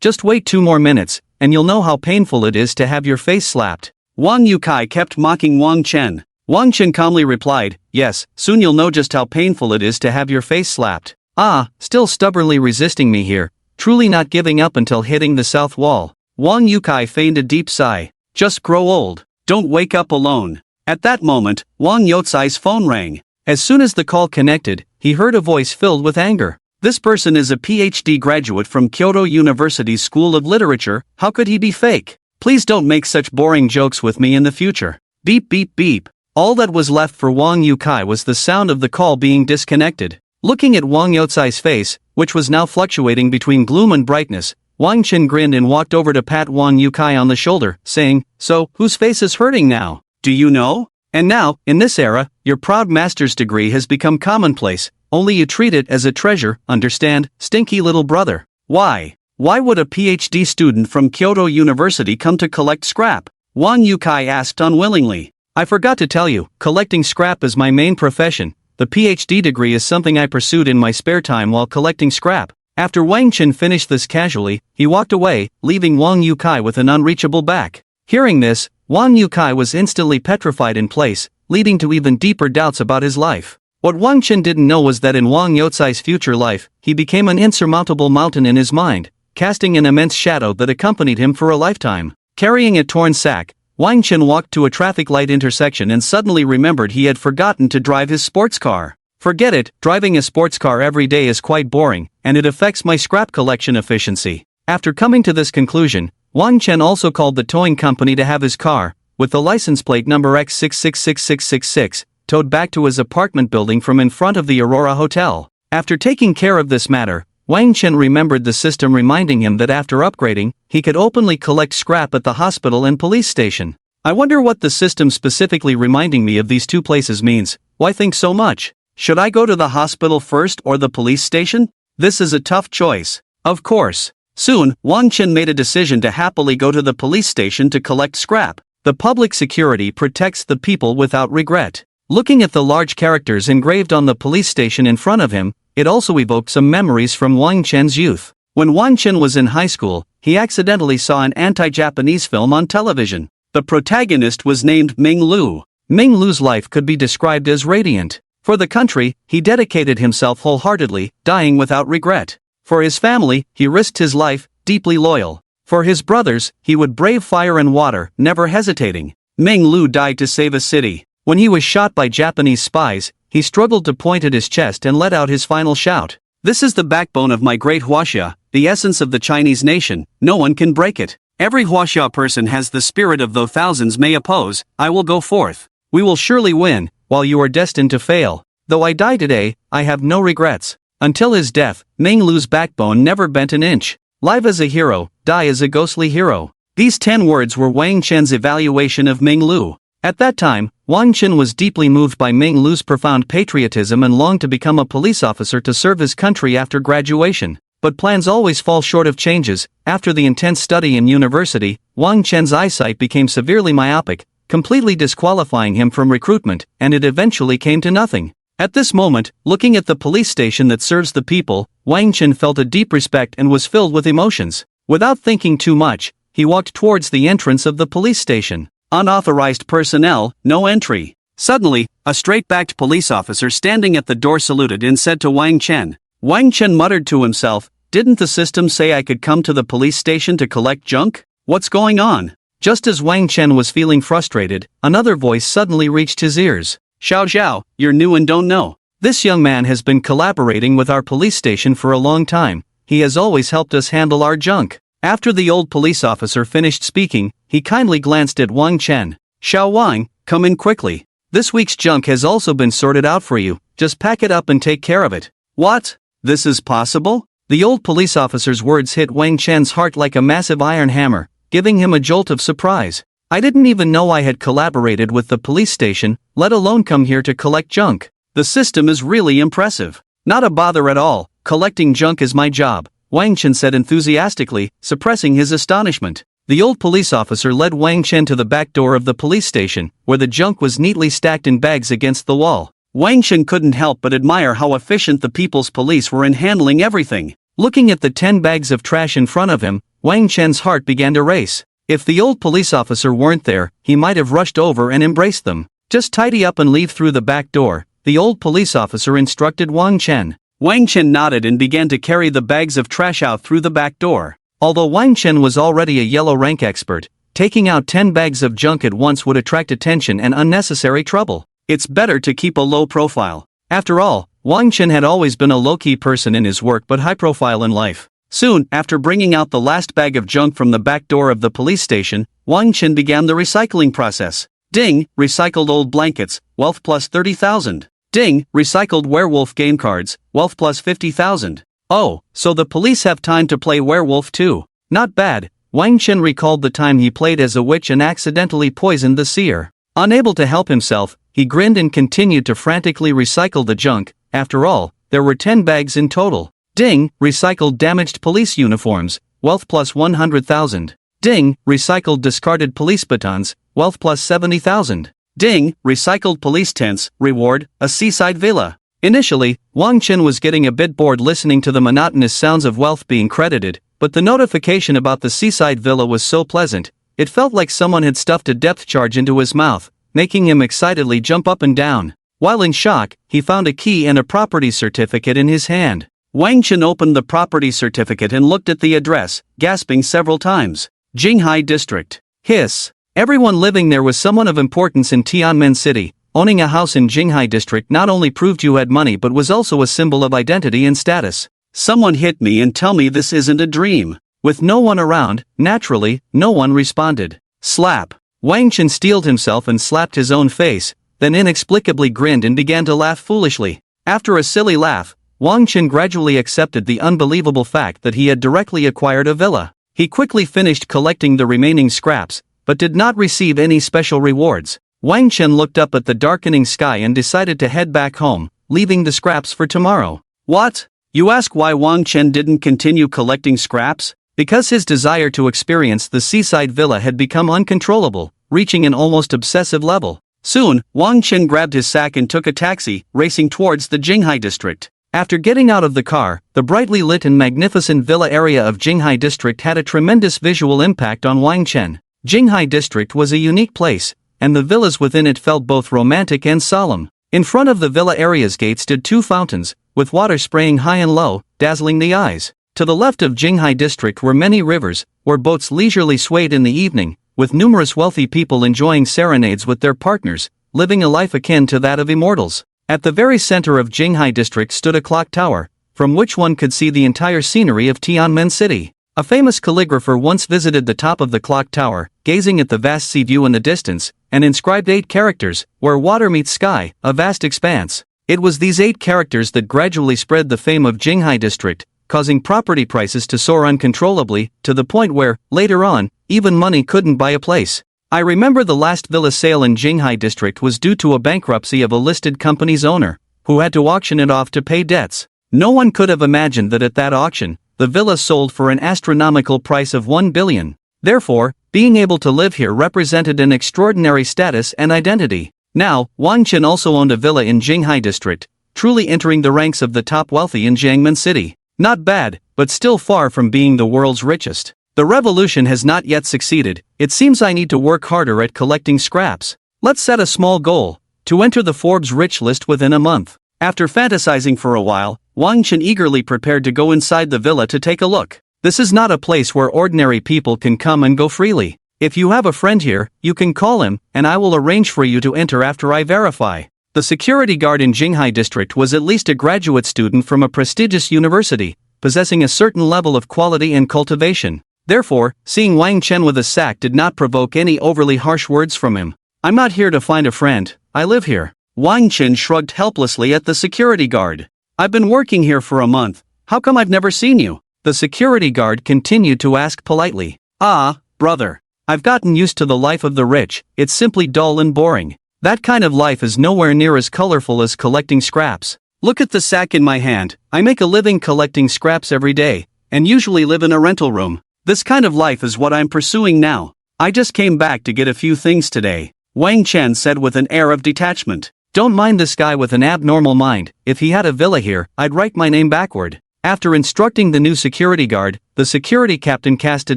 Speaker 1: Just wait 2 more minutes, and you'll know how painful it is to have your face slapped. Wang Yukai kept mocking Wang Chen. Wang Chen calmly replied, yes, soon you'll know just how painful it is to have your face slapped. Ah, still stubbornly resisting me here, truly not giving up until hitting the south wall. Wang Yukai feigned a deep sigh. Just grow old. Don't wake up alone. At that moment, Wang Youcai's phone rang. As soon as the call connected, he heard a voice filled with anger. This person is a PhD graduate from Kyoto University's School of Literature, how could he be fake? Please don't make such boring jokes with me in the future. Beep beep beep. All that was left for Wang Yukai was the sound of the call being disconnected. Looking at Wang Youcai's face, which was now fluctuating between gloom and brightness, Wang Chen grinned and walked over to pat Wang Yukai on the shoulder, saying, so, whose face is hurting now? Do you know? And now, in this era, your proud master's degree has become commonplace, only you treat it as a treasure, understand, stinky little brother. Why? Why would a PhD student from Kyoto University come to collect scrap? Wang Yukai asked unwillingly. I forgot to tell you, collecting scrap is my main profession. The PhD degree is something I pursued in my spare time while collecting scrap. After Wang Chen finished this casually, he walked away, leaving Wang Yukai with an unreachable back. Hearing this, Wang Yukai was instantly petrified in place, leading to even deeper doubts about his life. What Wang Chen didn't know was that in Wang Youcai's future life, he became an insurmountable mountain in his mind, casting an immense shadow that accompanied him for a lifetime. Carrying a torn sack, Wang Chen walked to a traffic light intersection and suddenly remembered he had forgotten to drive his sports car. Forget it, driving a sports car every day is quite boring, and it affects my scrap collection efficiency. After coming to this conclusion, Wang Chen also called the towing company to have his car, with the license plate number X666666, towed back to his apartment building from in front of the Aurora Hotel. After taking care of this matter, Wang Chen remembered the system reminding him that after upgrading, he could openly collect scrap at the hospital and police station. I wonder what the system specifically reminding me of these two places means. Why think so much? Should I go to the hospital first or the police station? This is a tough choice. Of course, Soon, Wang Chen made a decision to happily go to the police station to collect scrap. The public security protects the people without regret. Looking at the large characters engraved on the police station in front of him, it also evoked some memories from Wang Chen's youth. When Wang Chen was in high school, he accidentally saw an anti-Japanese film on television. The protagonist was named Ming Lu. Ming Lu's life could be described as radiant. For the country, he dedicated himself wholeheartedly, dying without regret. For his family, he risked his life, deeply loyal. For his brothers, he would brave fire and water, never hesitating. Ming Lu died to save a city. When he was shot by Japanese spies, he struggled to point at his chest and let out his final shout. "This is the backbone of my great Huaxia, the essence of the Chinese nation, no one can break it. Every Huaxia person has the spirit of though thousands may oppose, I will go forth. We will surely win, while you are destined to fail. Though I die today, I have no regrets." Until his death, Ming Lu's backbone never bent an inch. Live as a hero, die as a ghostly hero. These 10 words were Wang Chen's evaluation of Ming Lu. At that time, Wang Chen was deeply moved by Ming Lu's profound patriotism and longed to become a police officer to serve his country after graduation. But plans always fall short of changes. After the intense study in university, Wang Chen's eyesight became severely myopic, completely disqualifying him from recruitment, and it eventually came to nothing. At this moment, looking at the police station that serves the people, Wang Chen felt a deep respect and was filled with emotions. Without thinking too much, he walked towards the entrance of the police station. Unauthorized personnel, no entry. Suddenly, a straight-backed police officer standing at the door saluted and said to Wang Chen. Wang Chen muttered to himself, "Didn't the system say I could come to the police station to collect junk? What's going on?" Just as Wang Chen was feeling frustrated, another voice suddenly reached his ears. "Xiao Xiao, you're new and don't know. This young man has been collaborating with our police station for a long time. He has always helped us handle our junk." After the old police officer finished speaking, he kindly glanced at Wang Chen. "Xiao Wang, come in quickly. This week's junk has also been sorted out for you, just pack it up and take care of it." "What? This is possible?" The old police officer's words hit Wang Chen's heart like a massive iron hammer, giving him a jolt of surprise. "I didn't even know I had collaborated with the police station, let alone come here to collect junk. The system is really impressive." "Not a bother at all, collecting junk is my job," Wang Chen said enthusiastically, suppressing his astonishment. The old police officer led Wang Chen to the back door of the police station, where the junk was neatly stacked in bags against the wall. Wang Chen couldn't help but admire how efficient the people's police were in handling everything. Looking at the 10 bags of trash in front of him, Wang Chen's heart began to race. If the old police officer weren't there, he might have rushed over and embraced them. "Just tidy up and leave through the back door," the old police officer instructed Wang Chen. Wang Chen nodded and began to carry the bags of trash out through the back door. Although Wang Chen was already a yellow rank expert, taking out 10 bags of junk at once would attract attention and unnecessary trouble. It's better to keep a low profile. After all, Wang Chen had always been a low-key person in his work but high profile in life. Soon, after bringing out the last bag of junk from the back door of the police station, Wang Chen began the recycling process. Ding, recycled old blankets, wealth plus 30,000. Ding, recycled werewolf game cards, wealth plus 50,000. Oh, so the police have time to play werewolf too. Not bad. Wang Chen recalled the time he played as a witch and accidentally poisoned the seer. Unable to help himself, he grinned and continued to frantically recycle the junk. After all, there were 10 bags in total. Ding, recycled damaged police uniforms, wealth plus 100,000. Ding, recycled discarded police batons, wealth plus 70,000. Ding, recycled police tents, reward, a seaside villa. Initially, Wang Chen was getting a bit bored listening to the monotonous sounds of wealth being credited, but the notification about the seaside villa was so pleasant, it felt like someone had stuffed a depth charge into his mouth, making him excitedly jump up and down. While in shock, he found a key and a property certificate in his hand. Wang Chen opened the property certificate and looked at the address, gasping several times. Jinghai District. Hiss. Everyone living there was someone of importance in Tianmen City. Owning a house in Jinghai District not only proved you had money but was also a symbol of identity and status. Someone hit me and tell me this isn't a dream. With no one around, naturally, no one responded. Slap. Wang Chen steeled himself and slapped his own face, then inexplicably grinned and began to laugh foolishly. After a silly laugh, Wang Chen gradually accepted the unbelievable fact that he had directly acquired a villa. He quickly finished collecting the remaining scraps, but did not receive any special rewards. Wang Chen looked up at the darkening sky and decided to head back home, leaving the scraps for tomorrow. What? You ask why Wang Chen didn't continue collecting scraps? Because his desire to experience the seaside villa had become uncontrollable, reaching an almost obsessive level. Soon, Wang Chen grabbed his sack and took a taxi, racing towards the Jinghai district. After getting out of the car, the brightly lit and magnificent villa area of Jinghai district had a tremendous visual impact on Wang Chen. Jinghai district was a unique place, and the villas within it felt both romantic and solemn. In front of the villa area's gate stood two fountains, with water spraying high and low, dazzling the eyes. To the left of Jinghai district were many rivers, where boats leisurely swayed in the evening, with numerous wealthy people enjoying serenades with their partners, living a life akin to that of immortals. At the very center of Jinghai district stood a clock tower, from which one could see the entire scenery of Tianmen City. A famous calligrapher once visited the top of the clock tower, gazing at the vast sea view in the distance, and inscribed 8 characters, "Where water meets sky, a vast expanse." It was these 8 characters that gradually spread the fame of Jinghai district, causing property prices to soar uncontrollably, to the point where, later on, even money couldn't buy a place. I remember the last villa sale in Jinghai district was due to a bankruptcy of a listed company's owner, who had to auction it off to pay debts. No one could have imagined that at that auction, the villa sold for an astronomical price of 1 billion. Therefore, being able to live here represented an extraordinary status and identity. Now, Wang Chen also owned a villa in Jinghai district, truly entering the ranks of the top wealthy in Jiangmen City. Not bad, but still far from being the world's richest. The revolution has not yet succeeded. It seems I need to work harder at collecting scraps. Let's set a small goal: to enter the Forbes rich list within a month. After fantasizing for a while, Wang Chen eagerly prepared to go inside the villa to take a look. This is not a place where ordinary people can come and go freely. If you have a friend here, you can call him, and I will arrange for you to enter after I verify. The security guard in Jinghai district was at least a graduate student from a prestigious university, possessing a certain level of quality and cultivation. Therefore, seeing Wang Chen with a sack did not provoke any overly harsh words from him. "I'm not here to find a friend, I live here." Wang Chen shrugged helplessly at the security guard. "I've been working here for a month, how come I've never seen you?" The security guard continued to ask politely. "Ah, brother. I've gotten used to the life of the rich, it's simply dull and boring. That kind of life is nowhere near as colorful as collecting scraps. Look at the sack in my hand, I make a living collecting scraps every day, and usually live in a rental room. This kind of life is what I'm pursuing now. I just came back to get a few things today," Wang Chen said with an air of detachment. "Don't mind this guy with an abnormal mind, if he had a villa here, I'd write my name backward." After instructing the new security guard, the security captain cast a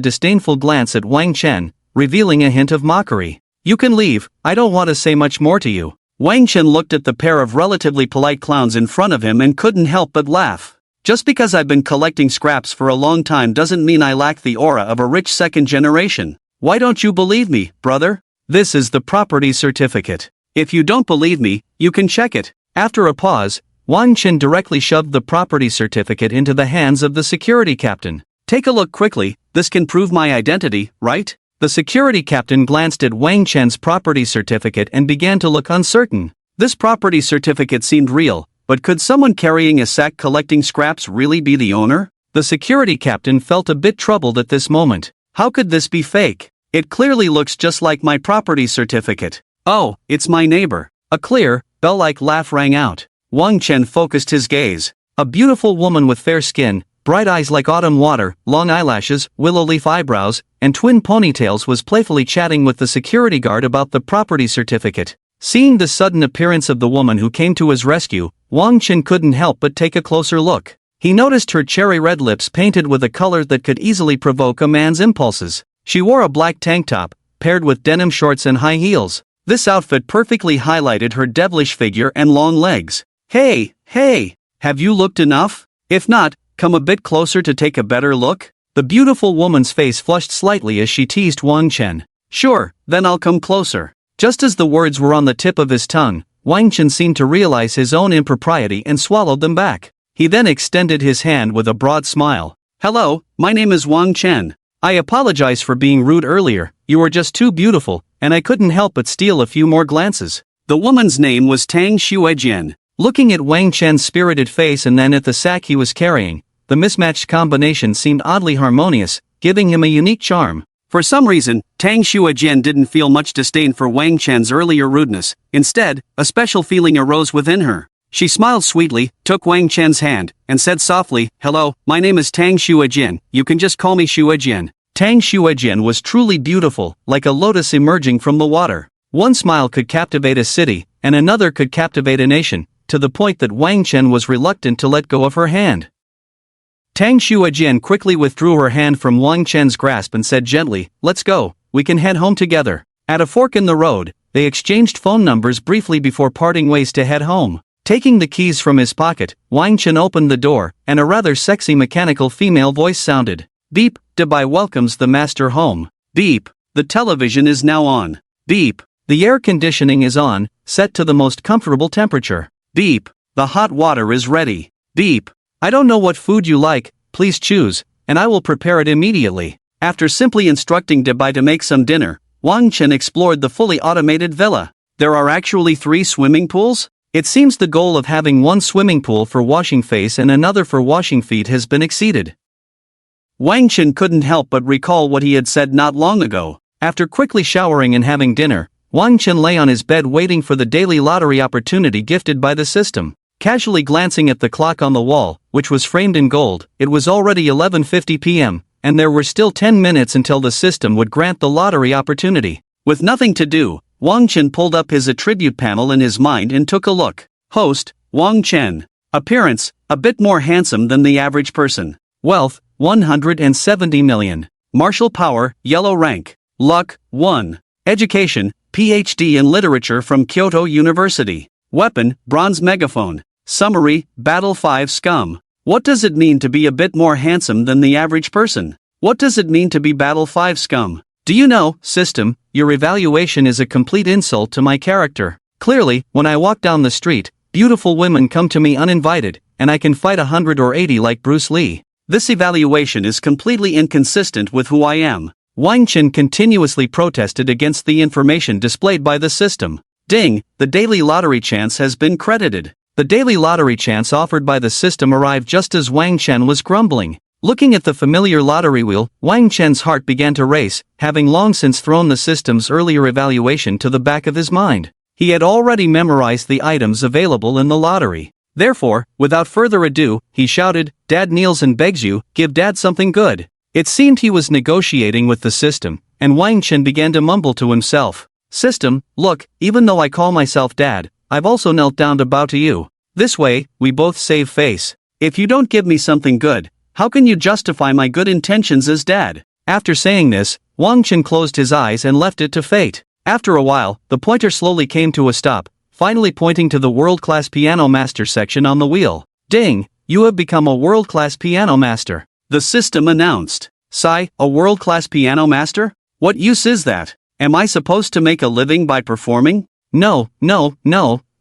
Speaker 1: disdainful glance at Wang Chen, revealing a hint of mockery. "You can leave, I don't want to say much more to you." Wang Chen looked at the pair of relatively polite clowns in front of him and couldn't help but laugh. "Just because I've been collecting scraps for a long time doesn't mean I lack the aura of a rich second generation. Why don't you believe me, brother? This is the property certificate. If you don't believe me, you can check it." After a pause, Wang Chen directly shoved the property certificate into the hands of the security captain. "Take a look quickly, this can prove my identity, right?" The security captain glanced at Wang Chen's property certificate and began to look uncertain. This property certificate seemed real, but could someone carrying a sack collecting scraps really be the owner? The security captain felt a bit troubled at this moment. How could this be fake? It clearly looks just like my property certificate. "Oh, it's my neighbor." A clear, bell-like laugh rang out. Wang Chen focused his gaze. A beautiful woman with fair skin, bright eyes like autumn water, long eyelashes, willow leaf eyebrows, and twin ponytails was playfully chatting with the security guard about the property certificate. Seeing the sudden appearance of the woman who came to his rescue, Wang Chen couldn't help but take a closer look. He noticed her cherry red lips painted with a color that could easily provoke a man's impulses. She wore a black tank top, paired with denim shorts and high heels. This outfit perfectly highlighted her devilish figure and long legs. Hey, have you looked enough? If not, come a bit closer to take a better look." The beautiful woman's face flushed slightly as she teased Wang Chen. "Sure, then I'll come closer." Just as the words were on the tip of his tongue, Wang Chen seemed to realize his own impropriety and swallowed them back. He then extended his hand with a broad smile. "Hello, my name is Wang Chen. I apologize for being rude earlier, you were just too beautiful, and I couldn't help but steal a few more glances." The woman's name was Tang Xuejian. Looking at Wang Chen's spirited face and then at the sack he was carrying, the mismatched combination seemed oddly harmonious, giving him a unique charm. For some reason, Tang Xuejian didn't feel much disdain for Wang Chen's earlier rudeness. Instead, a special feeling arose within her. She smiled sweetly, took Wang Chen's hand, and said softly, "Hello, my name is Tang Xuejian, you can just call me Xuejian." Tang Xuejian was truly beautiful, like a lotus emerging from the water. One smile could captivate a city, and another could captivate a nation, to the point that Wang Chen was reluctant to let go of her hand. Tang Xuejian quickly withdrew her hand from Wang Chen's grasp and said gently, "Let's go, we can head home together." At a fork in the road, they exchanged phone numbers briefly before parting ways to head home. Taking the keys from his pocket, Wang Chen opened the door, and a rather sexy mechanical female voice sounded. "Beep, Dubai welcomes the master home. Beep, the television is now on. Beep, the air conditioning is on, set to the most comfortable temperature. Beep, the hot water is ready. Beep, I don't know what food you like, please choose, and I will prepare it immediately." After simply instructing Dubai to make some dinner, Wang Chen explored the fully automated villa. There are actually 3 swimming pools? It seems the goal of having one swimming pool for washing face and another for washing feet has been exceeded. Wang Chen couldn't help but recall what he had said not long ago. After quickly showering and having dinner, Wang Chen lay on his bed waiting for the daily lottery opportunity gifted by the system. Casually glancing at the clock on the wall, which was framed in gold, it was already 11:50 p.m., and there were still 10 minutes until the system would grant the lottery opportunity. With nothing to do, Wang Chen pulled up his attribute panel in his mind and took a look. Host, Wang Chen. Appearance, a bit more handsome than the average person. Wealth, 170 million. Martial power, yellow rank. Luck, 1. Education, PhD in literature from Kyoto University. Weapon, bronze megaphone. Summary, Battle 5 scum. What does it mean to be a bit more handsome than the average person? What does it mean to be Battle 5 scum? Do you know, system, your evaluation is a complete insult to my character. Clearly, when I walk down the street, beautiful women come to me uninvited, and I can fight 100 or 80 like Bruce Lee. This evaluation is completely inconsistent with who I am. Wang Chen continuously protested against the information displayed by the system. Ding, the daily lottery chance has been credited. The daily lottery chance offered by the system arrived just as Wang Chen was grumbling. Looking at the familiar lottery wheel, Wang Chen's heart began to race, having long since thrown the system's earlier evaluation to the back of his mind. He had already memorized the items available in the lottery. Therefore, without further ado, he shouted, "Dad kneels and begs you, give Dad something good." It seemed he was negotiating with the system, and Wang Chen began to mumble to himself. "System, look, even though I call myself Dad, I've also knelt down to bow to you. This way, we both save face. If you don't give me something good, how can you justify my good intentions as Dad?" After saying this, Wang Chen closed his eyes and left it to fate. After a while, the pointer slowly came to a stop, finally pointing to the world-class piano master section on the wheel. "Ding, you have become a world-class piano master," the system announced. "Sigh, a world-class piano master? What use is that? Am I supposed to make a living by performing? No,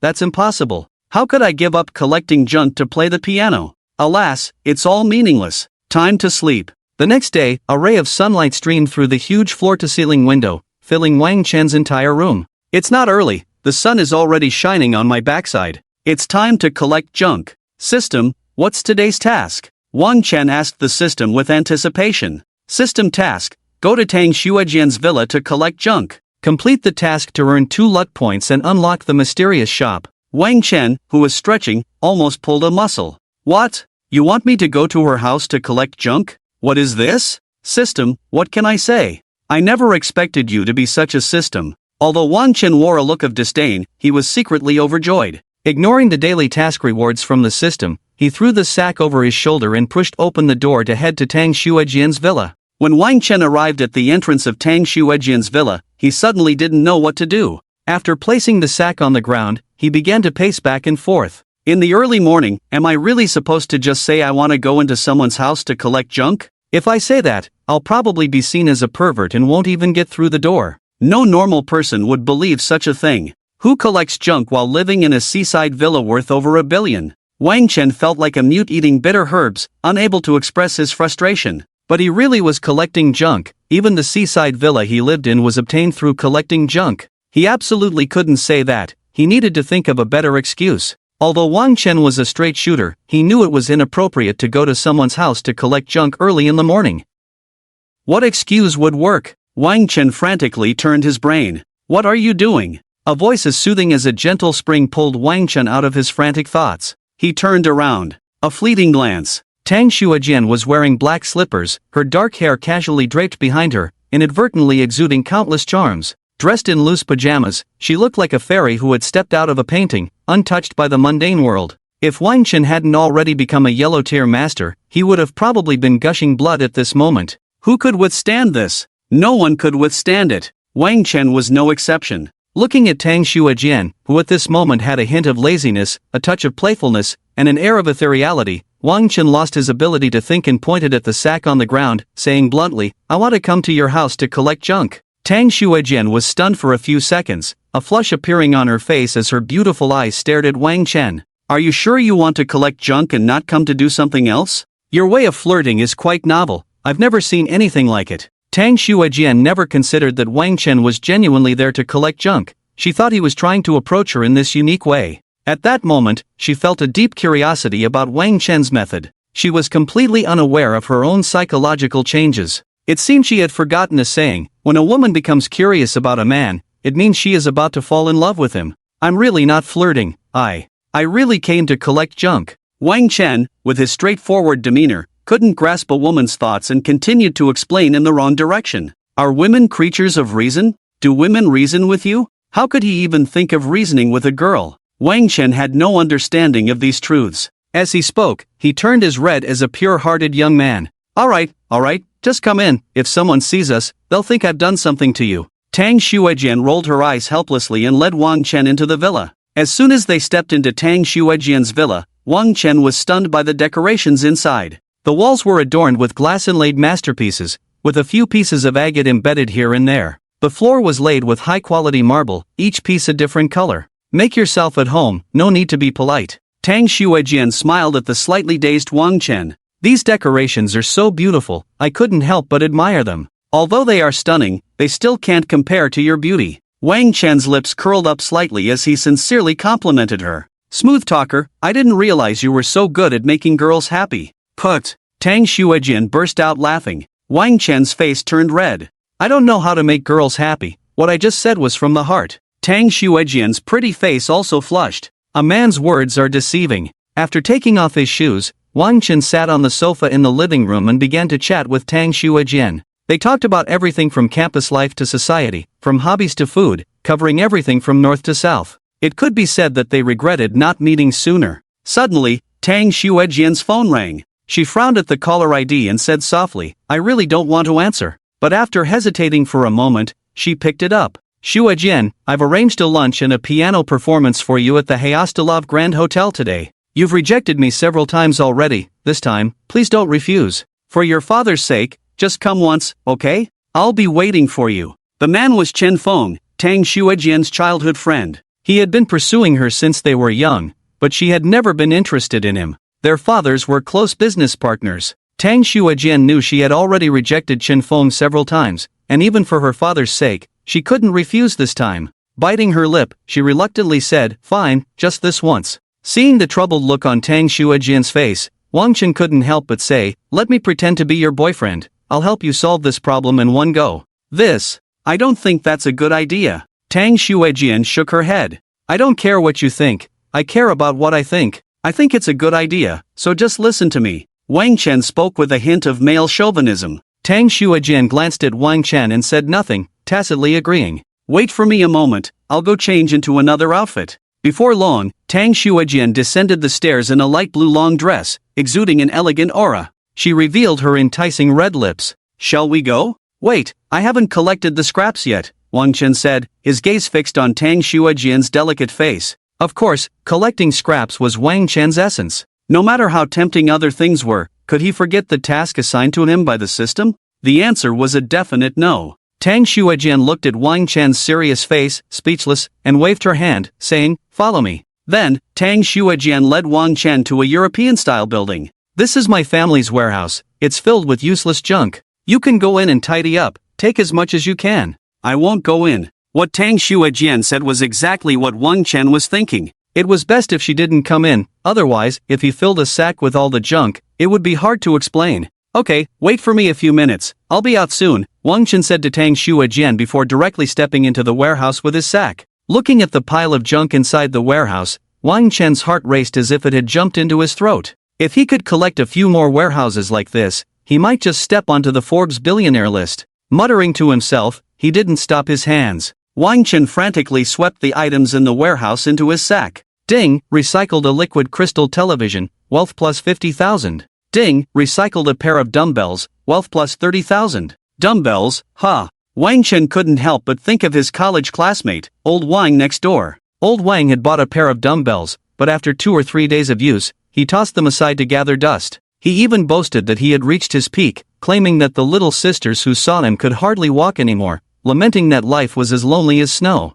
Speaker 1: that's impossible. How could I give up collecting junk to play the piano? Alas, it's all meaningless. Time to sleep." The next day, a ray of sunlight streamed through the huge floor-to-ceiling window, filling Wang Chen's entire room. "It's not early, the sun is already shining on my backside. It's time to collect junk. System, what's today's task?" Wang Chen asked the system with anticipation. System task, go to Tang Xuejian's villa to collect junk. Complete the task to earn 2 luck points and unlock the mysterious shop. Wang Chen, who was stretching, almost pulled a muscle. "What? You want me to go to her house to collect junk? What is this? System, what can I say? I never expected you to be such a system." Although Wang Chen wore a look of disdain, he was secretly overjoyed. Ignoring the daily task rewards from the system, he threw the sack over his shoulder and pushed open the door to head to Tang Xuejian's villa. When Wang Chen arrived at the entrance of Tang Xuejian's villa, he suddenly didn't know what to do. After placing the sack on the ground, he began to pace back and forth. In the early morning, am I really supposed to just say I want to go into someone's house to collect junk? If I say that, I'll probably be seen as a pervert and won't even get through the door. No normal person would believe such a thing. Who collects junk while living in a seaside villa worth over $1 billion? Wang Chen felt like a mute eating bitter herbs, unable to express his frustration. But he really was collecting junk. Even the seaside villa he lived in was obtained through collecting junk. He absolutely couldn't say that. He needed to think of a better excuse. Although Wang Chen was a straight shooter, he knew it was inappropriate to go to someone's house to collect junk early in the morning. What excuse would work? Wang Chen frantically turned his brain. What are you doing? A voice as soothing as a gentle spring pulled Wang Chen out of his frantic thoughts. He turned around. A fleeting glance. Tang Xuejian was wearing black slippers, her dark hair casually draped behind her, inadvertently exuding countless charms. Dressed in loose pajamas, she looked like a fairy who had stepped out of a painting, untouched by the mundane world. If Wang Chen hadn't already become a yellow-tier master, he would have probably been gushing blood at this moment. Who could withstand this? No one could withstand it. Wang Chen was no exception. Looking at Tang Xuejian, who at this moment had a hint of laziness, a touch of playfulness, and an air of ethereality, Wang Chen lost his ability to think and pointed at the sack on the ground, saying bluntly, "I want to come to your house to collect junk." Tang Xuejian was stunned for a few seconds, a flush appearing on her face as her beautiful eyes stared at Wang Chen. "Are you sure you want to collect junk and not come to do something else? Your way of flirting is quite novel, I've never seen anything like it." Tang Xuejian never considered that Wang Chen was genuinely there to collect junk. She thought he was trying to approach her in this unique way. At that moment, she felt a deep curiosity about Wang Chen's method. She was completely unaware of her own psychological changes. It seemed she had forgotten a saying, when a woman becomes curious about a man, it means she is about to fall in love with him. "I'm really not flirting, I really came to collect junk." Wang Chen, with his straightforward demeanor, couldn't grasp a woman's thoughts and continued to explain in the wrong direction. "Are women creatures of reason? Do women reason with you?" How could he even think of reasoning with a girl? Wang Chen had no understanding of these truths. As he spoke, he turned as red as a pure-hearted young man. All right, just come in. If someone sees us, they'll think I've done something to you." Tang Xuejian rolled her eyes helplessly and led Wang Chen into the villa. As soon as they stepped into Tang Xuejian's villa, Wang Chen was stunned by the decorations inside. The walls were adorned with glass-inlaid masterpieces, with a few pieces of agate embedded here and there. The floor was laid with high-quality marble, each piece a different color. "Make yourself at home, no need to be polite." Tang Xuejian smiled at the slightly dazed Wang Chen. "These decorations are so beautiful, I couldn't help but admire them. Although they are stunning, they still can't compare to your beauty." Wang Chen's lips curled up slightly as he sincerely complimented her. "Smooth talker, I didn't realize you were so good at making girls happy." "Put!" Tang Xuejian burst out laughing. Wang Chen's face turned red. "I don't know how to make girls happy, what I just said was from the heart." Tang Xuejian's pretty face also flushed. A man's words are deceiving. After taking off his shoes, Wang Chen sat on the sofa in the living room and began to chat with Tang Xuejian. They talked about everything from campus life to society, from hobbies to food, covering everything from north to south. It could be said that they regretted not meeting sooner. Suddenly, Tang Xuejian's phone rang. She frowned at the caller ID and said softly, "I really don't want to answer." But after hesitating for a moment, she picked it up. "Xuejian, I've arranged a lunch and a piano performance for you at the Hayastalov Grand Hotel today. You've rejected me several times already, this time, please don't refuse. For your father's sake, just come once, okay? I'll be waiting for you." The man was Chen Feng, Tang Xuejian's childhood friend. He had been pursuing her since they were young, but she had never been interested in him. Their fathers were close business partners. Tang Xuejian knew she had already rejected Chen Feng several times, and even for her father's sake, she couldn't refuse this time. Biting her lip, she reluctantly said, "Fine, just this once." Seeing the troubled look on Tang Xuejian's face, Wang Chen couldn't help but say, "Let me pretend to be your boyfriend. I'll help you solve this problem in one go." I don't think that's a good idea." Tang Xuejian shook her head. "I don't care what you think, I care about what I think. I think it's a good idea, so just listen to me." Wang Chen spoke with a hint of male chauvinism. Tang Xuejian glanced at Wang Chen and said nothing, tacitly agreeing. "Wait for me a moment, I'll go change into another outfit." Before long, Tang Xuejian descended the stairs in a light blue long dress, exuding an elegant aura. She revealed her enticing red lips. "Shall we go?" "Wait, I haven't collected the scraps yet," Wang Chen said, his gaze fixed on Tang Xuejian's delicate face. Of course, collecting scraps was Wang Chen's essence. No matter how tempting other things were, could he forget the task assigned to him by the system? The answer was a definite no. Tang Xuejian looked at Wang Chen's serious face, speechless, and waved her hand, saying, "Follow me." Then, Tang Xuejian led Wang Chen to a European-style building. "This is my family's warehouse, it's filled with useless junk. You can go in and tidy up, take as much as you can." "I won't go in." What Tang Xuejian said was exactly what Wang Chen was thinking. It was best if she didn't come in, otherwise, if he filled a sack with all the junk, it would be hard to explain. "Okay, wait for me a few minutes, I'll be out soon," Wang Chen said to Tang Xuejian before directly stepping into the warehouse with his sack. Looking at the pile of junk inside the warehouse, Wang Chen's heart raced as if it had jumped into his throat. If he could collect a few more warehouses like this, he might just step onto the Forbes billionaire list. Muttering to himself, he didn't stop his hands. Wang Chen frantically swept the items in the warehouse into his sack. Ding, recycled a liquid crystal television, wealth plus 50,000. Ding, recycled a pair of dumbbells, wealth plus 30,000. Dumbbells, huh? Wang Chen couldn't help but think of his college classmate, Old Wang next door. Old Wang had bought a pair of dumbbells, but after 2 or 3 days of use, he tossed them aside to gather dust. He even boasted that he had reached his peak, claiming that the little sisters who saw him could hardly walk anymore, lamenting that life was as lonely as snow.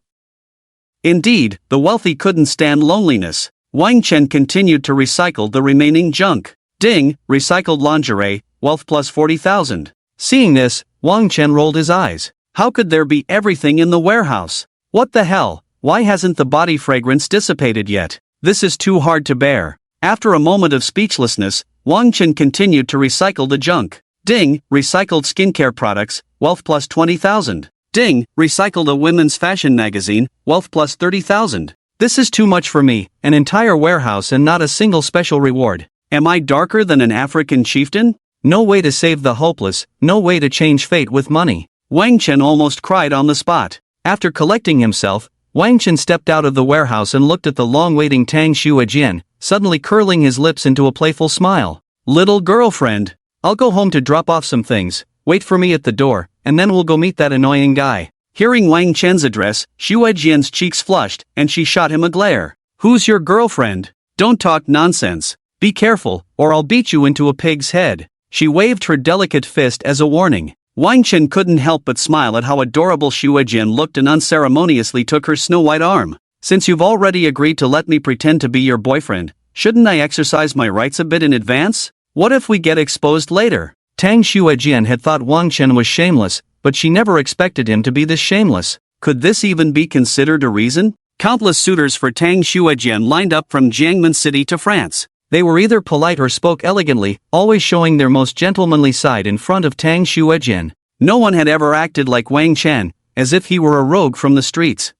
Speaker 1: Indeed, the wealthy couldn't stand loneliness. Wang Chen continued to recycle the remaining junk. Ding, recycled lingerie, wealth plus 40,000. Seeing this, Wang Chen rolled his eyes. How could there be everything in the warehouse? What the hell? Why hasn't the body fragrance dissipated yet? This is too hard to bear. After a moment of speechlessness, Wang Chen continued to recycle the junk. Ding, recycled skincare products, wealth plus 20,000. Ding, recycled a women's fashion magazine, wealth plus 30,000. This is too much for me, an entire warehouse and not a single special reward. Am I darker than an African chieftain? No way to save the hopeless, no way to change fate with money. Wang Chen almost cried on the spot. After collecting himself, Wang Chen stepped out of the warehouse and looked at the long-waiting Tang Xuejian, suddenly curling his lips into a playful smile. Little girlfriend, I'll go home to drop off some things, wait for me at the door, and then we'll go meet that annoying guy. Hearing Wang Chen's address, Xuejian's cheeks flushed, and she shot him a glare. Who's your girlfriend? Don't talk nonsense. Be careful, or I'll beat you into a pig's head. She waved her delicate fist as a warning. Wang Chen couldn't help but smile at how adorable Xuejian looked and unceremoniously took her snow-white arm. Since you've already agreed to let me pretend to be your boyfriend, shouldn't I exercise my rights a bit in advance? What if we get exposed later? Tang Xuejian had thought Wang Chen was shameless, but she never expected him to be this shameless. Could this even be considered a reason? Countless suitors for Tang Xuejian lined up from Jiangmen City to France. They were either polite or spoke elegantly, always showing their most gentlemanly side in front of Tang Xuejian. No one had ever acted like Wang Chen, as if he were a rogue from the streets.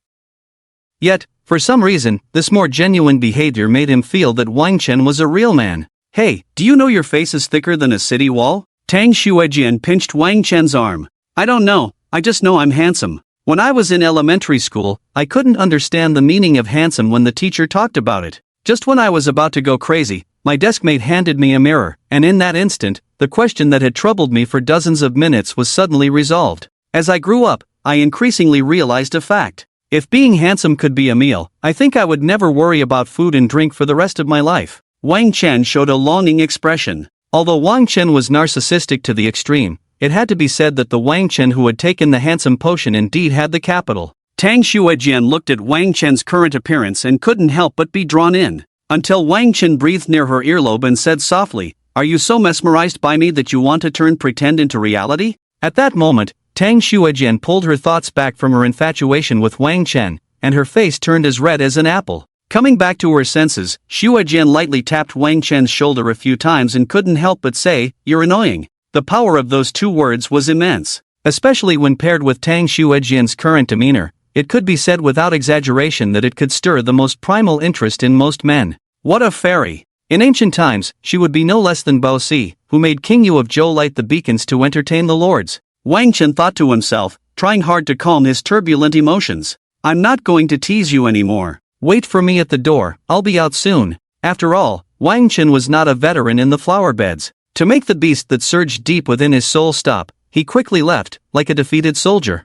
Speaker 1: Yet, for some reason, this more genuine behavior made him feel that Wang Chen was a real man. Hey, do you know your face is thicker than a city wall? Tang Xuejian pinched Wang Chen's arm. I don't know, I just know I'm handsome. When I was in elementary school, I couldn't understand the meaning of handsome when the teacher talked about it. Just when I was about to go crazy, my deskmate handed me a mirror, and in that instant, the question that had troubled me for dozens of minutes was suddenly resolved. As I grew up, I increasingly realized a fact. If being handsome could be a meal, I think I would never worry about food and drink for the rest of my life. Wang Chen showed a longing expression. Although Wang Chen was narcissistic to the extreme, it had to be said that the Wang Chen who had taken the handsome potion indeed had the capital. Tang Xuejian looked at Wang Chen's current appearance and couldn't help but be drawn in. Until Wang Chen breathed near her earlobe and said softly, "Are you so mesmerized by me that you want to turn pretend into reality?" At that moment, Tang Xuejian pulled her thoughts back from her infatuation with Wang Chen, and her face turned as red as an apple. Coming back to her senses, Xuejian lightly tapped Wang Chen's shoulder a few times and couldn't help but say, "You're annoying." The power of those 2 words was immense. Especially when paired with Tang Xuejian's current demeanor, it could be said without exaggeration that it could stir the most primal interest in most men. What a fairy! In ancient times, she would be no less than Bao Si, who made King Yu of Zhou light the beacons to entertain the lords. Wang Chen thought to himself, trying hard to calm his turbulent emotions. I'm not going to tease you anymore. Wait for me at the door, I'll be out soon. After all, Wang Chen was not a veteran in the flower beds. To make the beast that surged deep within his soul stop, he quickly left, like a defeated soldier.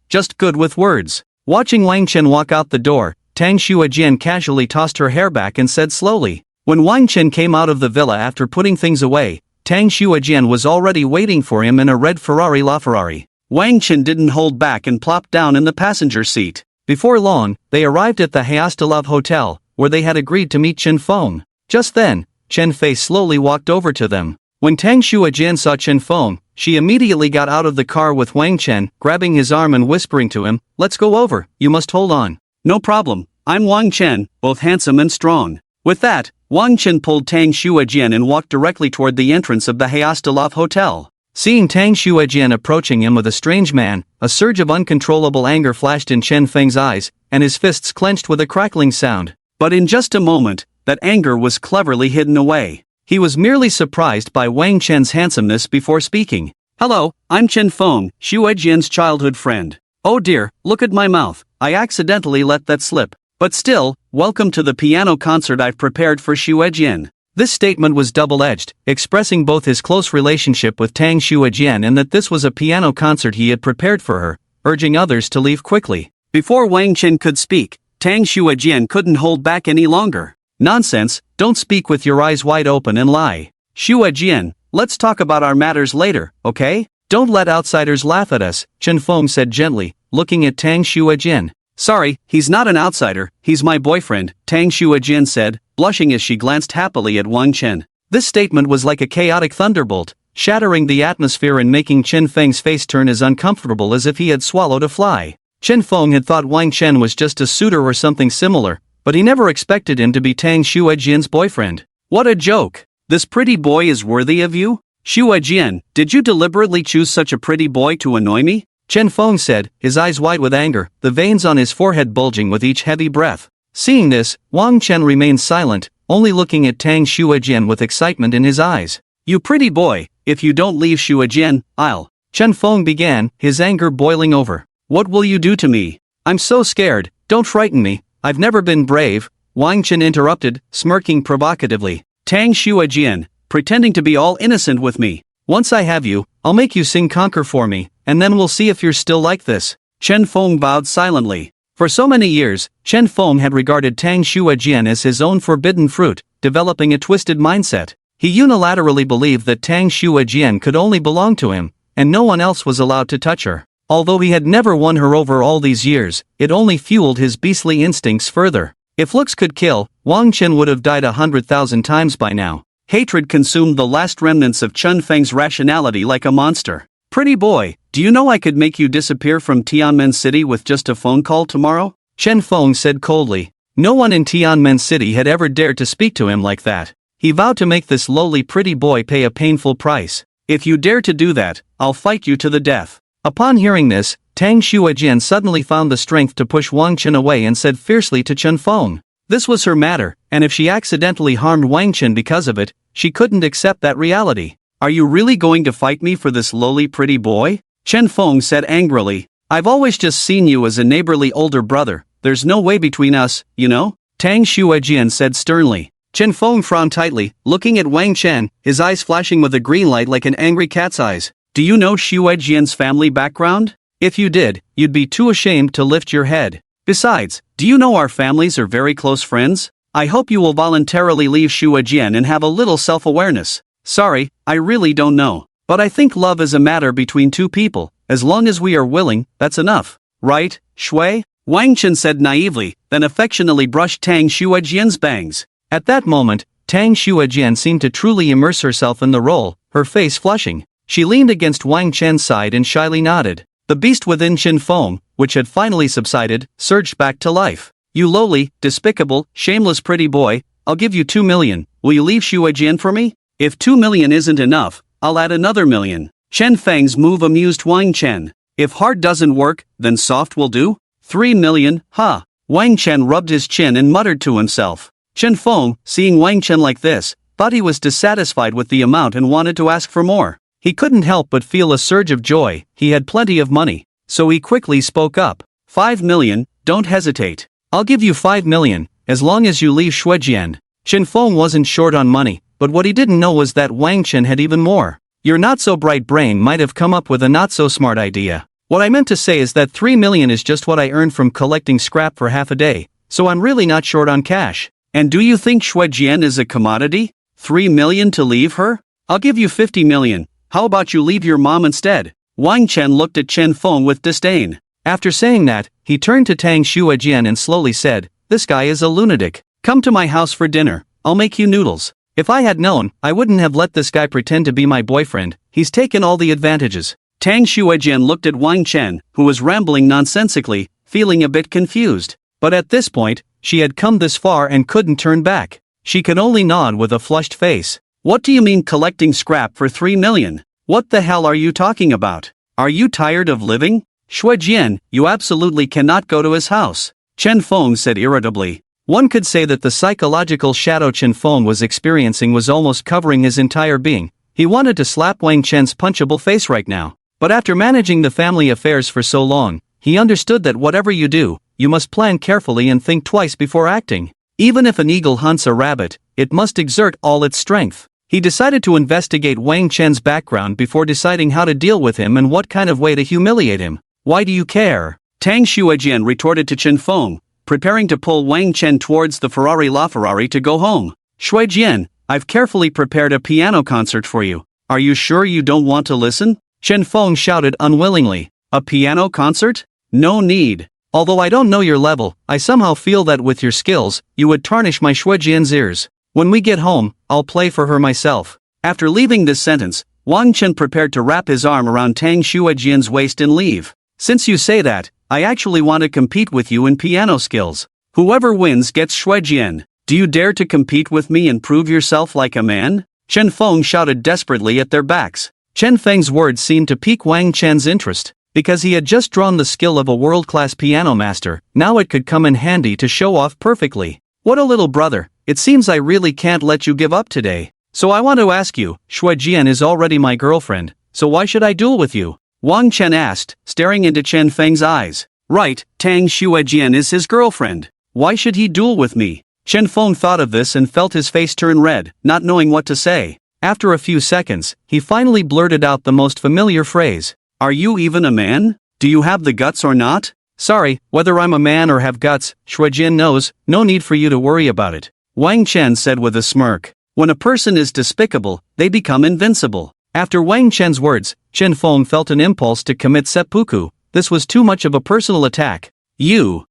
Speaker 1: Just good with words. Watching Wang Chen walk out the door, Tang Xuejian casually tossed her hair back and said slowly. When Wang Chen came out of the villa after putting things away, Tang Xuejian was already waiting for him in a red Ferrari LaFerrari. Wang Chen didn't hold back and plopped down in the passenger seat. Before long, they arrived at the Hayastalav Hotel, where they had agreed to meet Chen Feng. Just then, Chen Fei slowly walked over to them. When Tang Xuejian saw Chen Feng, she immediately got out of the car with Wang Chen, grabbing his arm and whispering to him, "Let's go over, you must hold on." "No problem, I'm Wang Chen, both handsome and strong." With that, Wang Chen pulled Tang Xuejian and walked directly toward the entrance of the Hayastalav Hotel. Seeing Tang Xuejian approaching him with a strange man, a surge of uncontrollable anger flashed in Chen Feng's eyes, and his fists clenched with a crackling sound. But in just a moment, that anger was cleverly hidden away. He was merely surprised by Wang Chen's handsomeness before speaking. "Hello, I'm Chen Feng, Xuejian's childhood friend. Oh dear, look at my mouth, I accidentally let that slip. But still, welcome to the piano concert I've prepared for Xuejian." This statement was double-edged, expressing both his close relationship with Tang Xuejian and that this was a piano concert he had prepared for her, urging others to leave quickly. Before Wang Chen could speak, Tang Xuejian couldn't hold back any longer. "Nonsense, don't speak with your eyes wide open and lie. Xuejian, let's talk about our matters later, okay? Don't let outsiders laugh at us," Chen Feng said gently, looking at Tang Xuejian. "Sorry, he's not an outsider, he's my boyfriend," Tang Xuejian said, blushing as she glanced happily at Wang Chen. This statement was like a chaotic thunderbolt, shattering the atmosphere and making Chen Feng's face turn as uncomfortable as if he had swallowed a fly. Chen Feng had thought Wang Chen was just a suitor or something similar, but he never expected him to be Tang Xuejian's boyfriend. What a joke! This pretty boy is worthy of you? Xuejian, did you deliberately choose such a pretty boy to annoy me? Chen Feng said, his eyes wide with anger, the veins on his forehead bulging with each heavy breath. Seeing this, Wang Chen remained silent, only looking at Tang Xuejian with excitement in his eyes. "You pretty boy, if you don't leave Xuejian, I'll..." Chen Feng began, his anger boiling over. "What will you do to me? I'm so scared, don't frighten me, I've never been brave," Wang Chen interrupted, smirking provocatively. "Tang Xuejian, pretending to be all innocent with me. Once I have you, I'll make you sing conquer for me, and then we'll see if you're still like this." Chen Feng bowed silently. For so many years, Chen Feng had regarded Tang Xuejian as his own forbidden fruit, developing a twisted mindset. He unilaterally believed that Tang Xuejian could only belong to him, and no one else was allowed to touch her. Although he had never won her over all these years, it only fueled his beastly instincts further. If looks could kill, Wang Chen would have died 100,000 times by now. Hatred consumed the last remnants of Chen Feng's rationality like a monster. "Pretty boy, do you know I could make you disappear from Tianmen City with just a phone call tomorrow?" Chen Feng said coldly. No one in Tianmen City had ever dared to speak to him like that. He vowed to make this lowly pretty boy pay a painful price. "If you dare to do that, I'll fight you to the death." Upon hearing this, Tang Xuejian suddenly found the strength to push Wang Chen away and said fiercely to Chen Feng. This was her matter, and if she accidentally harmed Wang Chen because of it, she couldn't accept that reality. "Are you really going to fight me for this lowly pretty boy?" Chen Feng said angrily. "I've always just seen you as a neighborly older brother, there's no way between us, you know?" Tang Xuejian said sternly. Chen Feng frowned tightly, looking at Wang Chen, his eyes flashing with a green light like an angry cat's eyes. "Do you know Xuejian's family background? If you did, you'd be too ashamed to lift your head. Besides, do you know our families are very close friends? I hope you will voluntarily leave Xuejian and have a little self-awareness." "Sorry, I really don't know. But I think love is a matter between two people, as long as we are willing, that's enough. Right, Shui?" Wang Chen said naively, then affectionately brushed Tang Xuejian's bangs. At that moment, Tang Xuejian seemed to truly immerse herself in the role, her face flushing. She leaned against Wang Chen's side and shyly nodded. The beast within Chen Feng, which had finally subsided, surged back to life. "You lowly, despicable, shameless pretty boy, I'll give you 2 million, will you leave Xuejian for me? If 2 million isn't enough, I'll add another million." Chen Feng's move amused Wang Chen. "If hard doesn't work, then soft will do? 3 million, huh?" Wang Chen rubbed his chin and muttered to himself. Chen Feng, seeing Wang Chen like this, thought he was dissatisfied with the amount and wanted to ask for more. He couldn't help but feel a surge of joy, he had plenty of money. So he quickly spoke up. 5 million, don't hesitate. I'll give you 5 million, as long as you leave Xuejian. Chen Feng wasn't short on money, but what he didn't know was that Wang Chen had even more. Your not-so-bright brain might have come up with a not-so-smart idea. What I meant to say is that 3 million is just what I earned from collecting scrap for half a day, so I'm really not short on cash. And do you think Xuejian is a commodity? 3 million to leave her? I'll give you 50 million. How about you leave your mom instead? Wang Chen looked at Chen Feng with disdain. After saying that, he turned to Tang Xuejian and slowly said, "This guy is a lunatic. Come to my house for dinner, I'll make you noodles." If I had known, I wouldn't have let this guy pretend to be my boyfriend, he's taken all the advantages. Tang Xuejian looked at Wang Chen, who was rambling nonsensically, feeling a bit confused. But at this point, she had come this far and couldn't turn back. She could only nod with a flushed face. "What do you mean collecting scrap for 3 million? What the hell are you talking about? Are you tired of living? Xue Jian, you absolutely cannot go to his house, Chen Feng said irritably. One could say that the psychological shadow Chen Feng was experiencing was almost covering his entire being. He wanted to slap Wang Chen's punchable face right now. But after managing the family affairs for so long, he understood that whatever you do, you must plan carefully and think twice before acting. Even if an eagle hunts a rabbit, it must exert all its strength. He decided to investigate Wang Chen's background before deciding how to deal with him and what kind of way to humiliate him. Why do you care? Tang Xuejian retorted to Chen Feng, preparing to pull Wang Chen towards the Ferrari LaFerrari to go home. Xuejian, I've carefully prepared a piano concert for you. Are you sure you don't want to listen? Chen Feng shouted unwillingly. A piano concert? No need. Although I don't know your level, I somehow feel that with your skills, you would tarnish my Xuejian's ears. When we get home, I'll play for her myself. After leaving this sentence, Wang Chen prepared to wrap his arm around Tang Xuejian's waist and leave. Since you say that, I actually want to compete with you in piano skills. Whoever wins gets Xuejian. Do you dare to compete with me and prove yourself like a man? Chen Feng shouted desperately at their backs. Chen Feng's words seemed to pique Wang Chen's interest. Because he had just drawn the skill of a world-class piano master, now it could come in handy to show off perfectly. What a little brother, it seems I really can't let you give up today. So I want to ask you, Xuejian is already my girlfriend, so why should I duel with you? Wang Chen asked, staring into Chen Feng's eyes. Right, Tang Xuejian is his girlfriend. Why should he duel with me? Chen Feng thought of this and felt his face turn red, not knowing what to say. After a few seconds, he finally blurted out the most familiar phrase. Are you even a man? Do you have the guts or not? Sorry, whether I'm a man or have guts, Xuejian knows, no need for you to worry about it. Wang Chen said with a smirk. When a person is despicable, they become invincible. After Wang Chen's words, Chen Feng felt an impulse to commit seppuku. This was too much of a personal attack. You.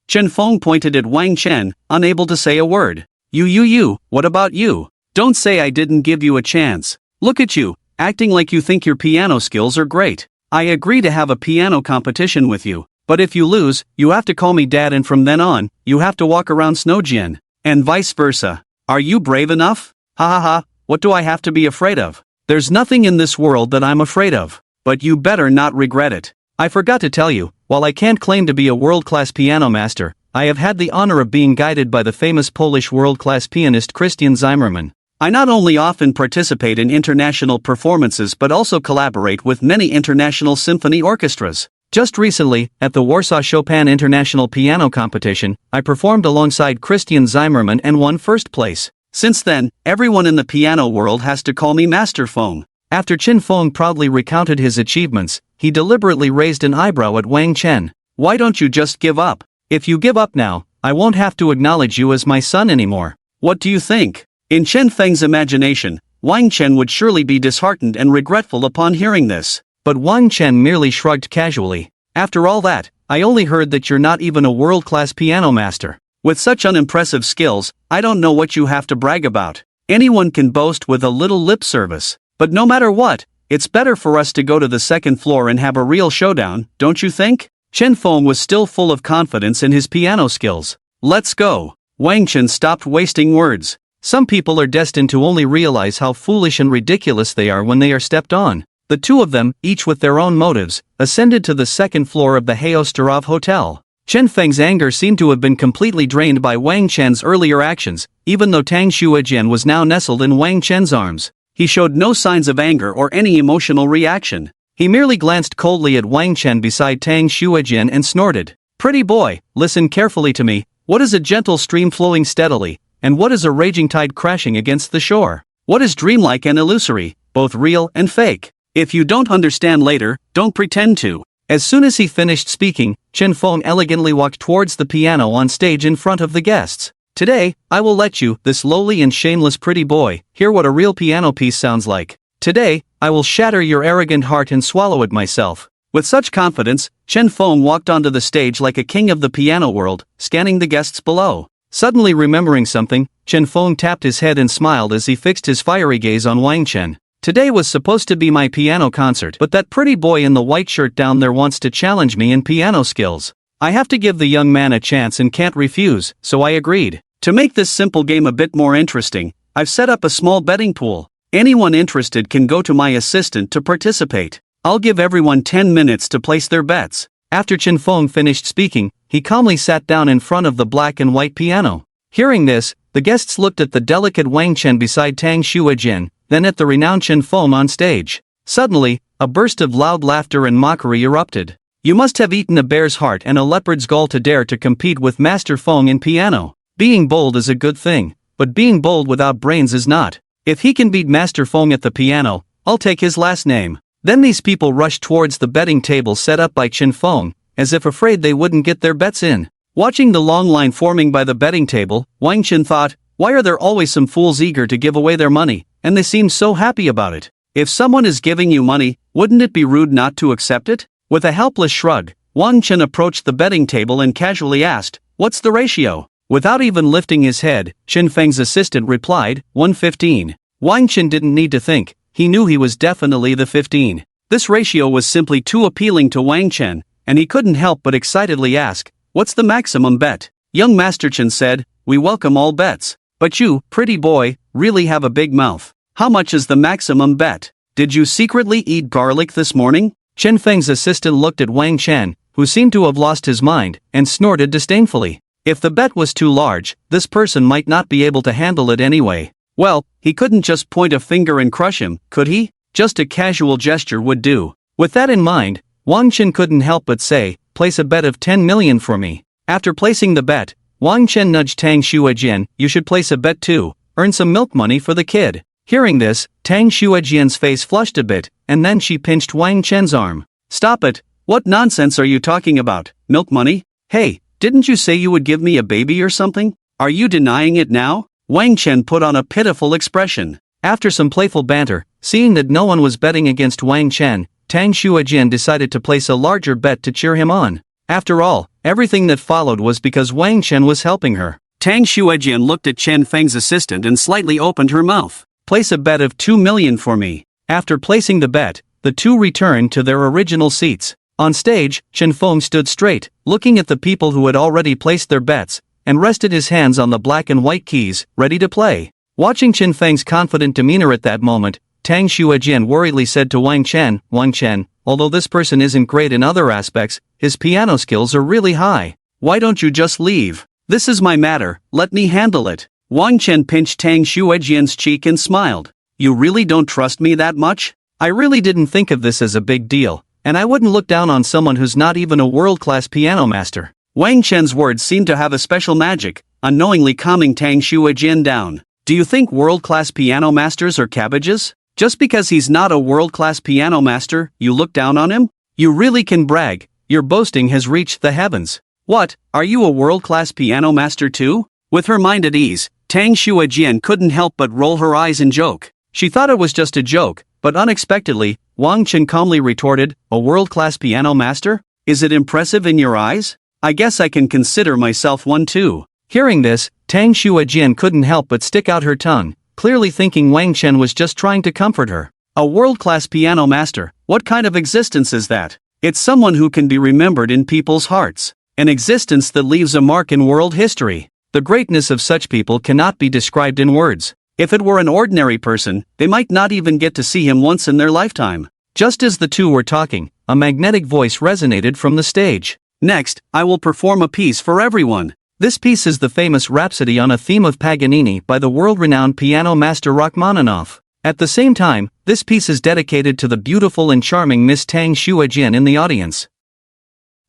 Speaker 1: Chen Feng pointed at Wang Chen, unable to say a word. You, what about you? Don't say I didn't give you a chance. Look at you. Acting like you think your piano skills are great. I agree to have a piano competition with you, but if you lose, you have to call me dad and from then on, you have to walk around Snowjian. And vice versa. Are you brave enough? Ha, what do I have to be afraid of? There's nothing in this world that I'm afraid of. But you better not regret it. I forgot to tell you, while I can't claim to be a world-class piano master, I have had the honor of being guided by the famous Polish world-class pianist Christian Zimmermann. I not only often participate in international performances but also collaborate with many international symphony orchestras. Just recently, at the Warsaw Chopin International Piano Competition, I performed alongside Christian Zimmermann and won first place. Since then, everyone in the piano world has to call me Master Feng. After Chen Feng proudly recounted his achievements, he deliberately raised an eyebrow at Wang Chen. Why don't you just give up? If you give up now, I won't have to acknowledge you as my son anymore. What do you think? In Chen Feng's imagination, Wang Chen would surely be disheartened and regretful upon hearing this. But Wang Chen merely shrugged casually. After all that, I only heard that you're not even a world-class piano master. With such unimpressive skills, I don't know what you have to brag about. Anyone can boast with a little lip service. But no matter what, it's better for us to go to the second floor and have a real showdown, don't you think? Chen Feng was still full of confidence in his piano skills. Let's go. Wang Chen stopped wasting words. Some people are destined to only realize how foolish and ridiculous they are when they are stepped on. The two of them, each with their own motives, ascended to the second floor of the Hayostarov Hotel. Chen Feng's anger seemed to have been completely drained by Wang Chen's earlier actions, even though Tang Xuejian was now nestled in Wang Chen's arms. He showed no signs of anger or any emotional reaction. He merely glanced coldly at Wang Chen beside Tang Xuejian and snorted. Pretty boy, listen carefully to me. What is a gentle stream flowing steadily? And what is a raging tide crashing against the shore? What is dreamlike and illusory, both real and fake? If you don't understand later, don't pretend to. As soon as he finished speaking, Chen Feng elegantly walked towards the piano on stage in front of the guests. Today, I will let you, this lowly and shameless pretty boy, hear what a real piano piece sounds like. Today, I will shatter your arrogant heart and swallow it myself. With such confidence, Chen Feng walked onto the stage like a king of the piano world, scanning the guests below. Suddenly remembering something, Chen Feng tapped his head and smiled as he fixed his fiery gaze on Wang Chen. Today was supposed to be my piano concert, but that pretty boy in the white shirt down there wants to challenge me in piano skills. I have to give the young man a chance and can't refuse, so I agreed. To make this simple game a bit more interesting, I've set up a small betting pool. Anyone interested can go to my assistant to participate. I'll give everyone 10 minutes to place their bets." After Chen Feng finished speaking, he calmly sat down in front of the black and white piano. Hearing this, the guests looked at the delicate Wang Chen beside Tang Xuejian, then at the renowned Chen Feng on stage. Suddenly, a burst of loud laughter and mockery erupted. "You must have eaten a bear's heart and a leopard's gall to dare to compete with Master Feng in piano. Being bold is a good thing, but being bold without brains is not. If he can beat Master Feng at the piano, I'll take his last name." Then these people rushed towards the betting table set up by Chen Feng, as if afraid they wouldn't get their bets in. Watching the long line forming by the betting table, Wang Chen thought, why are there always some fools eager to give away their money, and they seem so happy about it? If someone is giving you money, wouldn't it be rude not to accept it? With a helpless shrug, Wang Chen approached the betting table and casually asked, "What's the ratio?" Without even lifting his head, Chen Feng's assistant replied, 115. Wang Chen didn't need to think, he knew he was definitely the 15. This ratio was simply too appealing to Wang Chen, and he couldn't help but excitedly ask, "What's the maximum bet?" Young Master Chen said, "We welcome all bets. But you, pretty boy, really have a big mouth. How much is the maximum bet? Did you secretly eat garlic this morning?" Chen Feng's assistant looked at Wang Chen, who seemed to have lost his mind, and snorted disdainfully. If the bet was too large, this person might not be able to handle it anyway. Well, he couldn't just point a finger and crush him, could he? Just a casual gesture would do. With that in mind, Wang Chen couldn't help but say, "Place a bet of 10 million for me." After placing the bet, Wang Chen nudged Tang Xuejian, "You should place a bet too, earn some milk money for the kid." Hearing this, Tang Xuejian's face flushed a bit, and then she pinched Wang Chen's arm. "Stop it, what nonsense are you talking about, milk money? Hey, didn't you say you would give me a baby or something? Are you denying it now?" Wang Chen put on a pitiful expression. After some playful banter, seeing that no one was betting against Wang Chen, Tang Xuejian decided to place a larger bet to cheer him on. After all, everything that followed was because Wang Chen was helping her. Tang Xuejian looked at Chen Feng's assistant and slightly opened her mouth. "Place a bet of 2 million for me." After placing the bet, the two returned to their original seats. On stage, Chen Feng stood straight, looking at the people who had already placed their bets, and rested his hands on the black and white keys, ready to play. Watching Chen Feng's confident demeanor at that moment, Tang Xuejian worriedly said to Wang Chen, "Wang Chen, although this person isn't great in other aspects, his piano skills are really high. Why don't you just leave? This is my matter, let me handle it." Wang Chen pinched Tang Xuejian's cheek and smiled. "You really don't trust me that much? I really didn't think of this as a big deal, and I wouldn't look down on someone who's not even a world-class piano master." Wang Chen's words seemed to have a special magic, unknowingly calming Tang Xuejian down. "Do you think world-class piano masters are cabbages? Just because he's not a world-class piano master, you look down on him? You really can brag, your boasting has reached the heavens. What, are you a world-class piano master too?" With her mind at ease, Tang Xuejian couldn't help but roll her eyes and joke. She thought it was just a joke, but unexpectedly, Wang Chen calmly retorted, "A world-class piano master? Is it impressive in your eyes? I guess I can consider myself one too." Hearing this, Tang Xuejian couldn't help but stick out her tongue, clearly thinking Wang Chen was just trying to comfort her. A world-class piano master, what kind of existence is that? It's someone who can be remembered in people's hearts. An existence that leaves a mark in world history. The greatness of such people cannot be described in words. If it were an ordinary person, they might not even get to see him once in their lifetime. Just as the two were talking, a magnetic voice resonated from the stage. "Next, I will perform a piece for everyone." This piece is the famous Rhapsody on a theme of Paganini by the world-renowned piano master Rachmaninoff. At the same time, this piece is dedicated to the beautiful and charming Miss Tang Xuejian in the audience.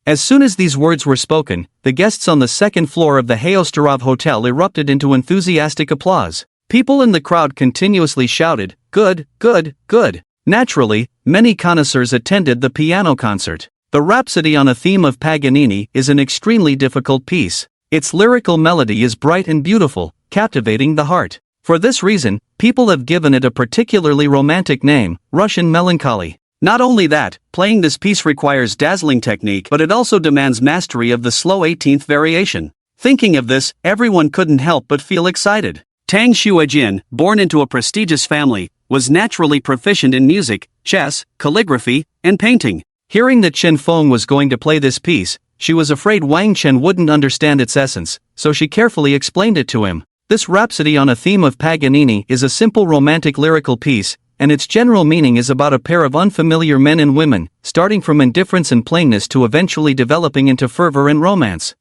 Speaker 1: As soon as these words were spoken, the guests on the second floor of the Hayostarov Hotel erupted into enthusiastic applause. People in the crowd continuously shouted, "Good, good, good." Naturally, many connoisseurs attended the piano concert. The Rhapsody on a theme of Paganini is an extremely difficult piece. Its lyrical melody is bright and beautiful, captivating the heart. For this reason, people have given it a particularly romantic name, Russian Melancholy. Not only that, playing this piece requires dazzling technique, but it also demands mastery of the slow 18th variation. Thinking of this, everyone couldn't help but feel excited. Tang Xuejian, born into a prestigious family, was naturally proficient in music, chess, calligraphy, and painting. Hearing that Chen Feng was going to play this piece, she was afraid Wang Chen wouldn't understand its essence, so she carefully explained it to him. This Rhapsody on a Theme of Paganini is a simple romantic lyrical piece, and its general meaning is about a pair of unfamiliar men and women, starting from indifference and plainness to eventually developing into fervor and romance.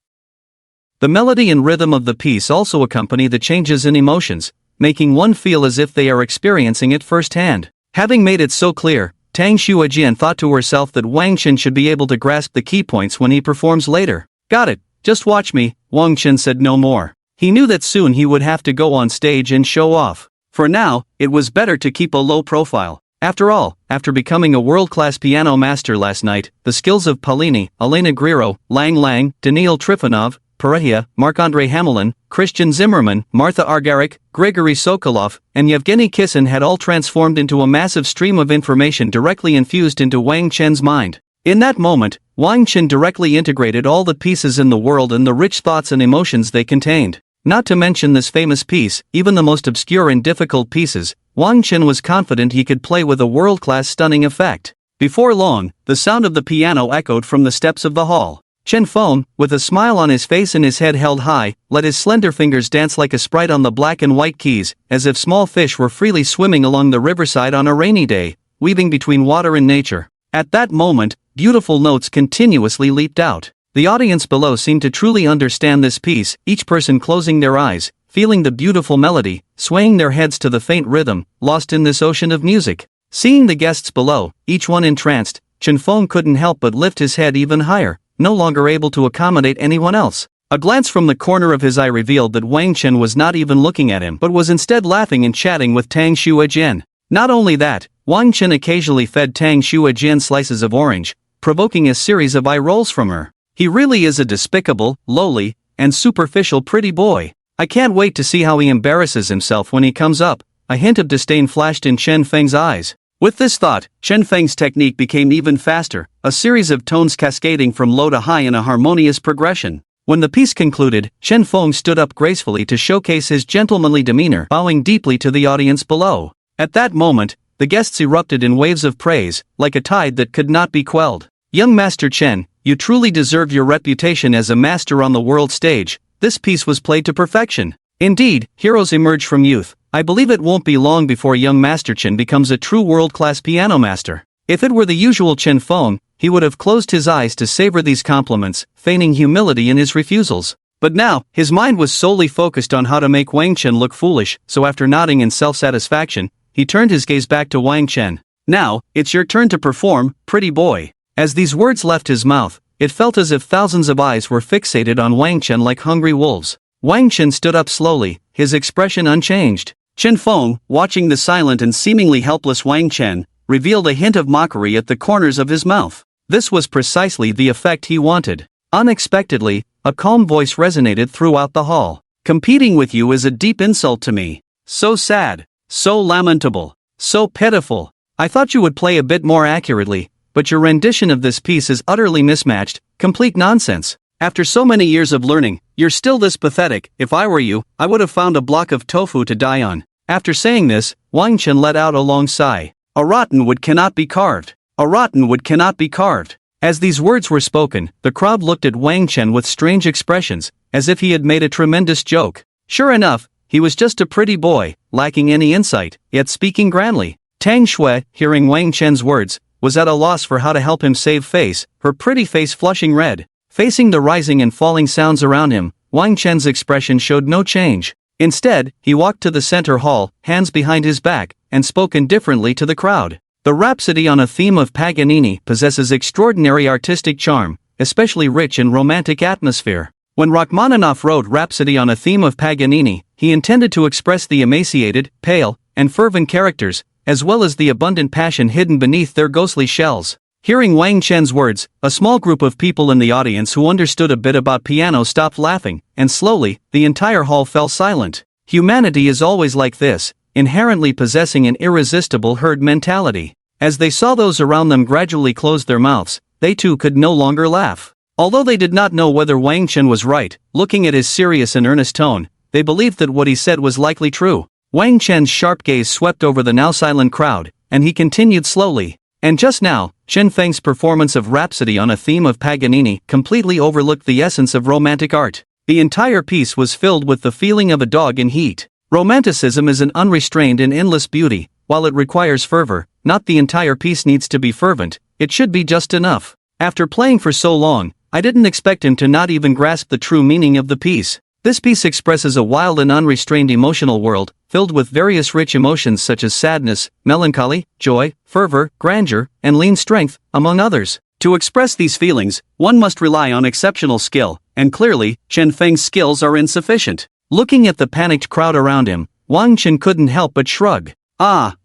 Speaker 1: The melody and rhythm of the piece also accompany the changes in emotions, making one feel as if they are experiencing it firsthand. Having made it so clear, Tang Shuajian thought to herself that Wang Chen should be able to grasp the key points when he performs later. Got it, just watch me, Wang Chen said no more. He knew that soon he would have to go on stage and show off. For now, it was better to keep a low profile. After all, after becoming a world-class piano master last night, the skills of Paulini, Elena Guerrero, Lang Lang, Daniil Trifonov, Perehia, Marc-Andre Hamelin, Christian Zimmerman, Martha Argerich, Grigory Sokolov, and Yevgeny Kissin had all transformed into a massive stream of information directly infused into Wang Chen's mind. In that moment, Wang Chen directly integrated all the pieces in the world and the rich thoughts and emotions they contained. Not to mention this famous piece, even the most obscure and difficult pieces, Wang Chen was confident he could play with a world-class stunning effect. Before long, the sound of the piano echoed from the steps of the hall. Chen Feng, with a smile on his face and his head held high, let his slender fingers dance like a sprite on the black and white keys, as if small fish were freely swimming along the riverside on a rainy day, weaving between water and nature. At that moment, beautiful notes continuously leaped out. The audience below seemed to truly understand this piece, each person closing their eyes, feeling the beautiful melody, swaying their heads to the faint rhythm, lost in this ocean of music. Seeing the guests below, each one entranced, Chen Feng couldn't help but lift his head even higher, no longer able to accommodate anyone else. A glance from the corner of his eye revealed that Wang Chen was not even looking at him but was instead laughing and chatting with Tang Shuajian. Not only that, Wang Chen occasionally fed Tang Shuajian slices of orange, provoking a series of eye rolls from her. He really is a despicable, lowly, and superficial pretty boy. I can't wait to see how he embarrasses himself when he comes up. A hint of disdain flashed in Chen Feng's eyes. With this thought, Chen Feng's technique became even faster, a series of tones cascading from low to high in a harmonious progression. When the piece concluded, Chen Feng stood up gracefully to showcase his gentlemanly demeanor, bowing deeply to the audience below. At that moment, the guests erupted in waves of praise, like a tide that could not be quelled. Young Master Chen, you truly deserve your reputation as a master on the world stage. This piece was played to perfection. Indeed, heroes emerge from youth. I believe it won't be long before young Master Chen becomes a true world-class piano master. If it were the usual Chen Feng, he would have closed his eyes to savor these compliments, feigning humility in his refusals. But now, his mind was solely focused on how to make Wang Chen look foolish, so after nodding in self-satisfaction, he turned his gaze back to Wang Chen. Now, it's your turn to perform, pretty boy. As these words left his mouth, it felt as if thousands of eyes were fixated on Wang Chen like hungry wolves. Wang Chen stood up slowly, his expression unchanged. Chen Feng, watching the silent and seemingly helpless Wang Chen, revealed a hint of mockery at the corners of his mouth. This was precisely the effect he wanted. Unexpectedly, a calm voice resonated throughout the hall. Competing with you is a deep insult to me. So sad, so lamentable, so pitiful. I thought you would play a bit more accurately, but your rendition of this piece is utterly mismatched, complete nonsense. After so many years of learning, you're still this pathetic. If I were you, I would have found a block of tofu to die on. After saying this, Wang Chen let out a long sigh. A rotten wood cannot be carved. A rotten wood cannot be carved. As these words were spoken, the crowd looked at Wang Chen with strange expressions, as if he had made a tremendous joke. Sure enough, he was just a pretty boy, lacking any insight, yet speaking grandly. Tang Shui, hearing Wang Chen's words, was at a loss for how to help him save face, her pretty face flushing red. Facing the rising and falling sounds around him, Wang Chen's expression showed no change. Instead, he walked to the center hall, hands behind his back, and spoke indifferently to the crowd. The Rhapsody on a Theme of Paganini possesses extraordinary artistic charm, especially rich in romantic atmosphere. When Rachmaninoff wrote Rhapsody on a Theme of Paganini, he intended to express the emaciated, pale, and fervent characters, as well as the abundant passion hidden beneath their ghostly shells. Hearing Wang Chen's words, a small group of people in the audience who understood a bit about piano stopped laughing, and slowly, the entire hall fell silent. Humanity is always like this, inherently possessing an irresistible herd mentality. As they saw those around them gradually close their mouths, they too could no longer laugh. Although they did not know whether Wang Chen was right, looking at his serious and earnest tone, they believed that what he said was likely true. Wang Chen's sharp gaze swept over the now silent crowd, and he continued slowly. And just now, Chen Feng's performance of Rhapsody on a Theme of Paganini completely overlooked the essence of romantic art. The entire piece was filled with the feeling of a dog in heat. Romanticism is an unrestrained and endless beauty. While it requires fervor, not the entire piece needs to be fervent, it should be just enough. After playing for so long, I didn't expect him to not even grasp the true meaning of the piece. This piece expresses a wild and unrestrained emotional world, filled with various rich emotions such as sadness, melancholy, joy, fervor, grandeur, and lean strength, among others. To express these feelings, one must rely on exceptional skill, and clearly, Chen Feng's skills are insufficient. Looking at the panicked crowd around him, Wang Chen couldn't help but shrug.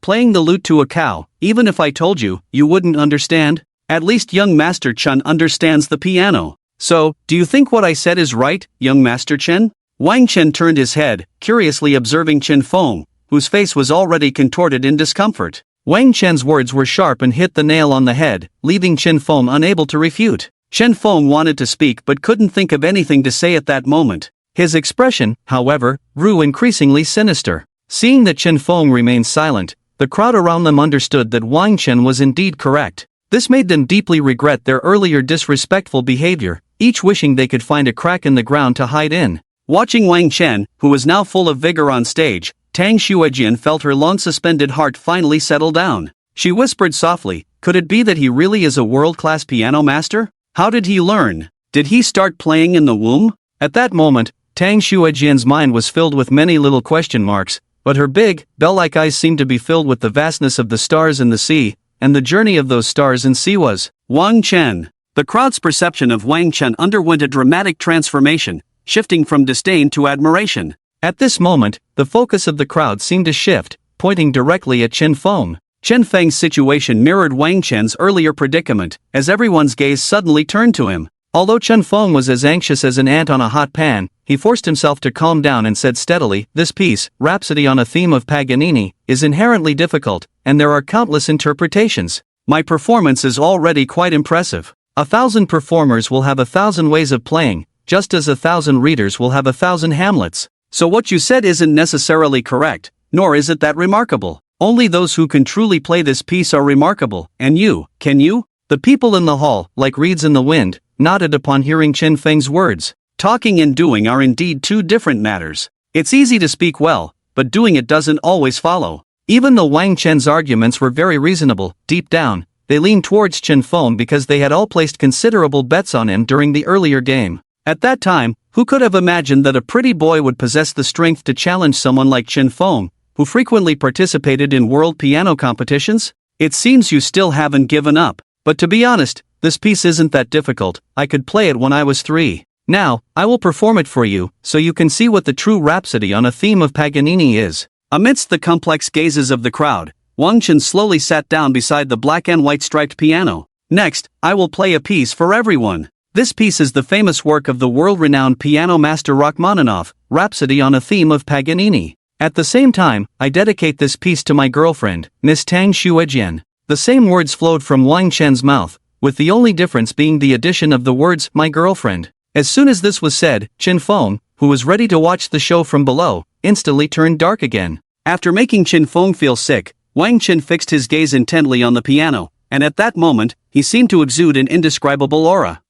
Speaker 1: Playing the lute to a cow, even if I told you, you wouldn't understand? At least young Master Chen understands the piano. So, do you think what I said is right, young Master Chen? Wang Chen turned his head, curiously observing Chen Feng, whose face was already contorted in discomfort. Wang Chen's words were sharp and hit the nail on the head, leaving Chen Feng unable to refute. Chen Feng wanted to speak but couldn't think of anything to say at that moment. His expression, however, grew increasingly sinister. Seeing that Chen Feng remained silent, the crowd around them understood that Wang Chen was indeed correct. This made them deeply regret their earlier disrespectful behavior, each wishing they could find a crack in the ground to hide in. Watching Wang Chen, who was now full of vigor on stage, Tang Xuejian felt her long-suspended heart finally settle down. She whispered softly, could it be that he really is a world-class piano master? How did he learn? Did he start playing in the womb? At that moment, Tang Xuejian's mind was filled with many little question marks, but her big, bell-like eyes seemed to be filled with the vastness of the stars and the sea, and the journey of those stars and sea was Wang Chen. The crowd's perception of Wang Chen underwent a dramatic transformation, shifting from disdain to admiration. At this moment, the focus of the crowd seemed to shift, pointing directly at Chen Feng. Chen Feng's situation mirrored Wang Chen's earlier predicament, as everyone's gaze suddenly turned to him. Although Chen Feng was as anxious as an ant on a hot pan, he forced himself to calm down and said steadily, this piece, Rhapsody on a Theme of Paganini, is inherently difficult, and there are countless interpretations. My performance is already quite impressive. 1,000 performers will have 1,000 ways of playing, just as 1,000 readers will have 1,000 Hamlets. So what you said isn't necessarily correct, nor is it that remarkable. Only those who can truly play this piece are remarkable, and you, can you? The people in the hall, like reeds in the wind, nodded upon hearing Chen Feng's words. Talking and doing are indeed two different matters. It's easy to speak well, but doing it doesn't always follow. Even though Wang Chen's arguments were very reasonable, deep down, they leaned towards Chen Feng because they had all placed considerable bets on him during the earlier game. At that time, who could have imagined that a pretty boy would possess the strength to challenge someone like Chen Feng, who frequently participated in world piano competitions? It seems you still haven't given up. But to be honest, this piece isn't that difficult. I could play it when I was 3. Now, I will perform it for you, so you can see what the true Rhapsody on a Theme of Paganini is. Amidst the complex gazes of the crowd, Wang Chen slowly sat down beside the black and white striped piano. Next, I will play a piece for everyone. This piece is the famous work of the world-renowned piano master Rachmaninoff, Rhapsody on a Theme of Paganini. At the same time, I dedicate this piece to my girlfriend, Miss Tang Xuejian. The same words flowed from Wang Chen's mouth, with the only difference being the addition of the words, my girlfriend. As soon as this was said, Chen Feng, who was ready to watch the show from below, instantly turned dark again. After making Chen Feng feel sick, Wang Chen fixed his gaze intently on the piano, and at that moment, he seemed to exude an indescribable aura.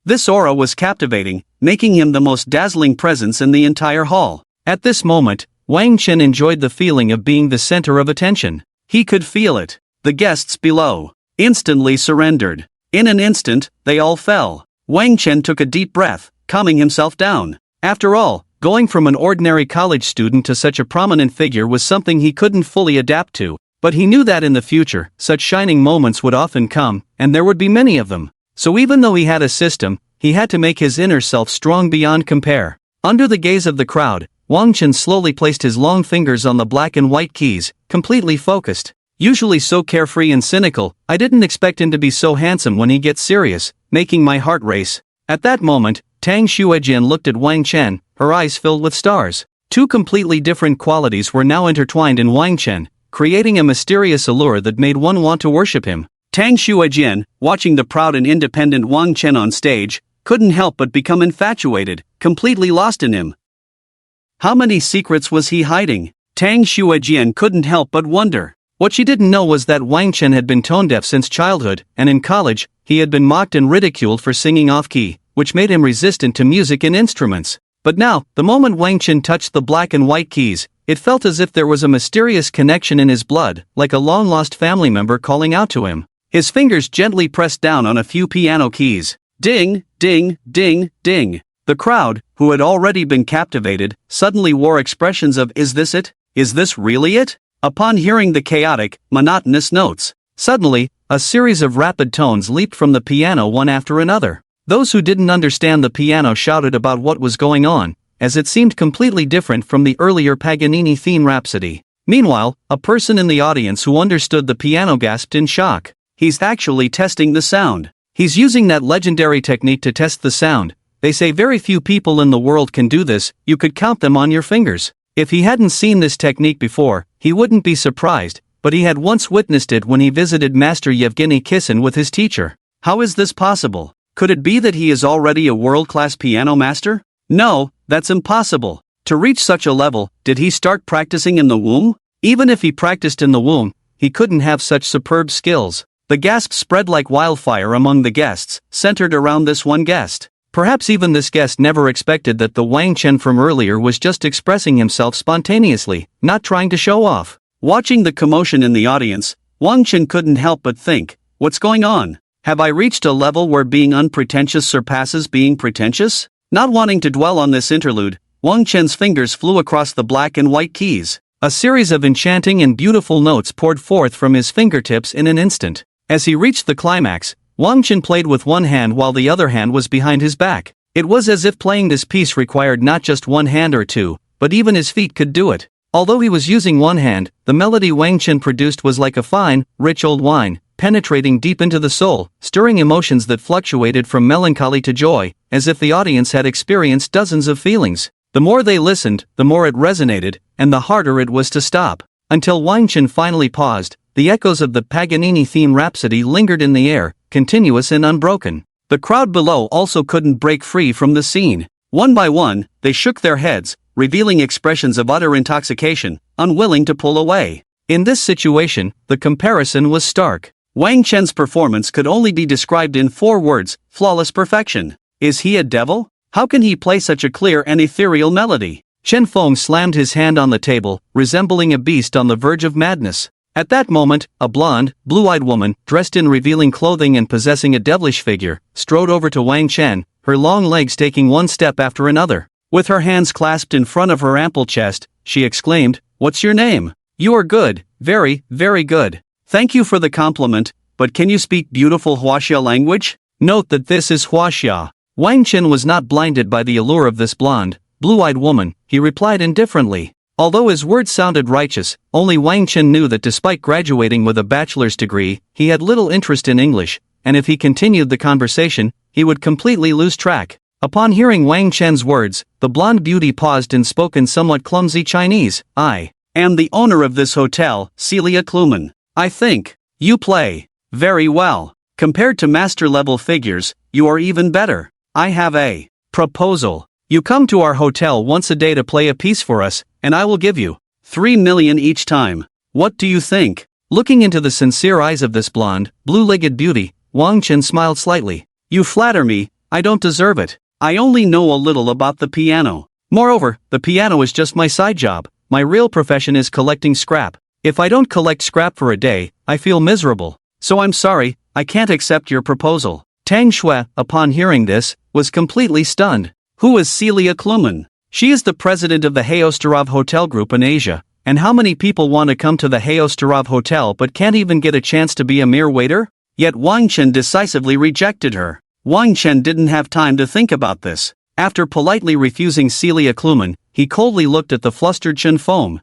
Speaker 1: This aura was captivating, making him the most dazzling presence in the entire hall. At this moment, Wang Chen enjoyed the feeling of being the center of attention. He could feel it. The guests below instantly surrendered. In an instant, they all fell. Wang Chen took a deep breath, calming himself down. After all, going from an ordinary college student to such a prominent figure was something he couldn't fully adapt to, but he knew that in the future, such shining moments would often come, and there would be many of them. So even though he had a system, he had to make his inner self strong beyond compare. Under the gaze of the crowd, Wang Chen slowly placed his long fingers on the black and white keys, completely focused. Usually so carefree and cynical, I didn't expect him to be so handsome when he gets serious, making my heart race. At that moment, Tang Xuejian looked at Wang Chen, her eyes filled with stars. Two completely different qualities were now intertwined in Wang Chen, creating a mysterious allure that made one want to worship him. Tang Xuejian, watching the proud and independent Wang Chen on stage, couldn't help but become infatuated, completely lost in him. How many secrets was he hiding? Tang Xuejian couldn't help but wonder. What she didn't know was that Wang Chen had been tone-deaf since childhood, and in college, he had been mocked and ridiculed for singing off-key, which made him resistant to music and instruments. But now, the moment Wang Chen touched the black and white keys, it felt as if there was a mysterious connection in his blood, like a long-lost family member calling out to him. His fingers gently pressed down on a few piano keys. Ding, ding, ding, ding. The crowd, who had already been captivated, suddenly wore expressions of "Is this it? Is this really it?" upon hearing the chaotic, monotonous notes. Suddenly, a series of rapid tones leaped from the piano one after another. Those who didn't understand the piano shouted about what was going on, as it seemed completely different from the earlier Paganini theme Rhapsody. Meanwhile, a person in the audience who understood the piano gasped in shock. "He's actually testing the sound. He's using that legendary technique to test the sound. They say very few people in the world can do this, you could count them on your fingers." If he hadn't seen this technique before, he wouldn't be surprised, but he had once witnessed it when he visited Master Yevgeny Kissin with his teacher. How is this possible? Could it be that he is already a world-class piano master? No, that's impossible. To reach such a level, did he start practicing in the womb? Even if he practiced in the womb, he couldn't have such superb skills. The gasps spread like wildfire among the guests, centered around this one guest. Perhaps even this guest never expected that the Wang Chen from earlier was just expressing himself spontaneously, not trying to show off. Watching the commotion in the audience, Wang Chen couldn't help but think, what's going on? Have I reached a level where being unpretentious surpasses being pretentious? Not wanting to dwell on this interlude, Wang Chen's fingers flew across the black and white keys. A series of enchanting and beautiful notes poured forth from his fingertips in an instant. As he reached the climax, Wang Chen played with one hand while the other hand was behind his back. It was as if playing this piece required not just one hand or two, but even his feet could do it. Although he was using one hand, the melody Wang Chen produced was like a fine, rich old wine, penetrating deep into the soul, stirring emotions that fluctuated from melancholy to joy, as if the audience had experienced dozens of feelings. The more they listened, the more it resonated, and the harder it was to stop. Until Wang Chen finally paused, the echoes of the Paganini theme Rhapsody lingered in the air, continuous and unbroken. The crowd below also couldn't break free from the scene. One by one, they shook their heads, revealing expressions of utter intoxication, unwilling to pull away. In this situation, the comparison was stark. Wang Chen's performance could only be described in 4 words: flawless perfection. Is he a devil? How can he play such a clear and ethereal melody? Chen Feng slammed his hand on the table, resembling a beast on the verge of madness. At that moment, a blonde, blue-eyed woman, dressed in revealing clothing and possessing a devilish figure, strode over to Wang Chen, her long legs taking one step after another. With her hands clasped in front of her ample chest, she exclaimed, "What's your name? You are good, very, very good. Thank you for the compliment, but can you speak beautiful Huaxia language?" Note that this is Huaxia. Wang Chen was not blinded by the allure of this blonde, blue-eyed woman, he replied indifferently. Although his words sounded righteous, only Wang Chen knew that despite graduating with a bachelor's degree, he had little interest in English, and if he continued the conversation, he would completely lose track. Upon hearing Wang Chen's words, the blonde beauty paused and spoke in somewhat clumsy Chinese. "I am the owner of this hotel, Celia Kluman. I think you play very well. Compared to master-level figures, you are even better. I have a proposal. You come to our hotel once a day to play a piece for us, and I will give you 3 million each time. What do you think?" Looking into the sincere eyes of this blonde, blue-legged beauty, Wang Chen smiled slightly. "You flatter me, I don't deserve it. I only know a little about the piano. Moreover, the piano is just my side job. My real profession is collecting scrap. If I don't collect scrap for a day, I feel miserable. So I'm sorry, I can't accept your proposal." Tang Shui, upon hearing this, was completely stunned. Who is Celia Kluman? She is the president of the Hayostarov Hotel Group in Asia, and how many people want to come to the Hayostarov Hotel but can't even get a chance to be a mere waiter? Yet Wang Chen decisively rejected her. Wang Chen didn't have time to think about this. After politely refusing Celia Kluman, he coldly looked at the flustered Chen Feng.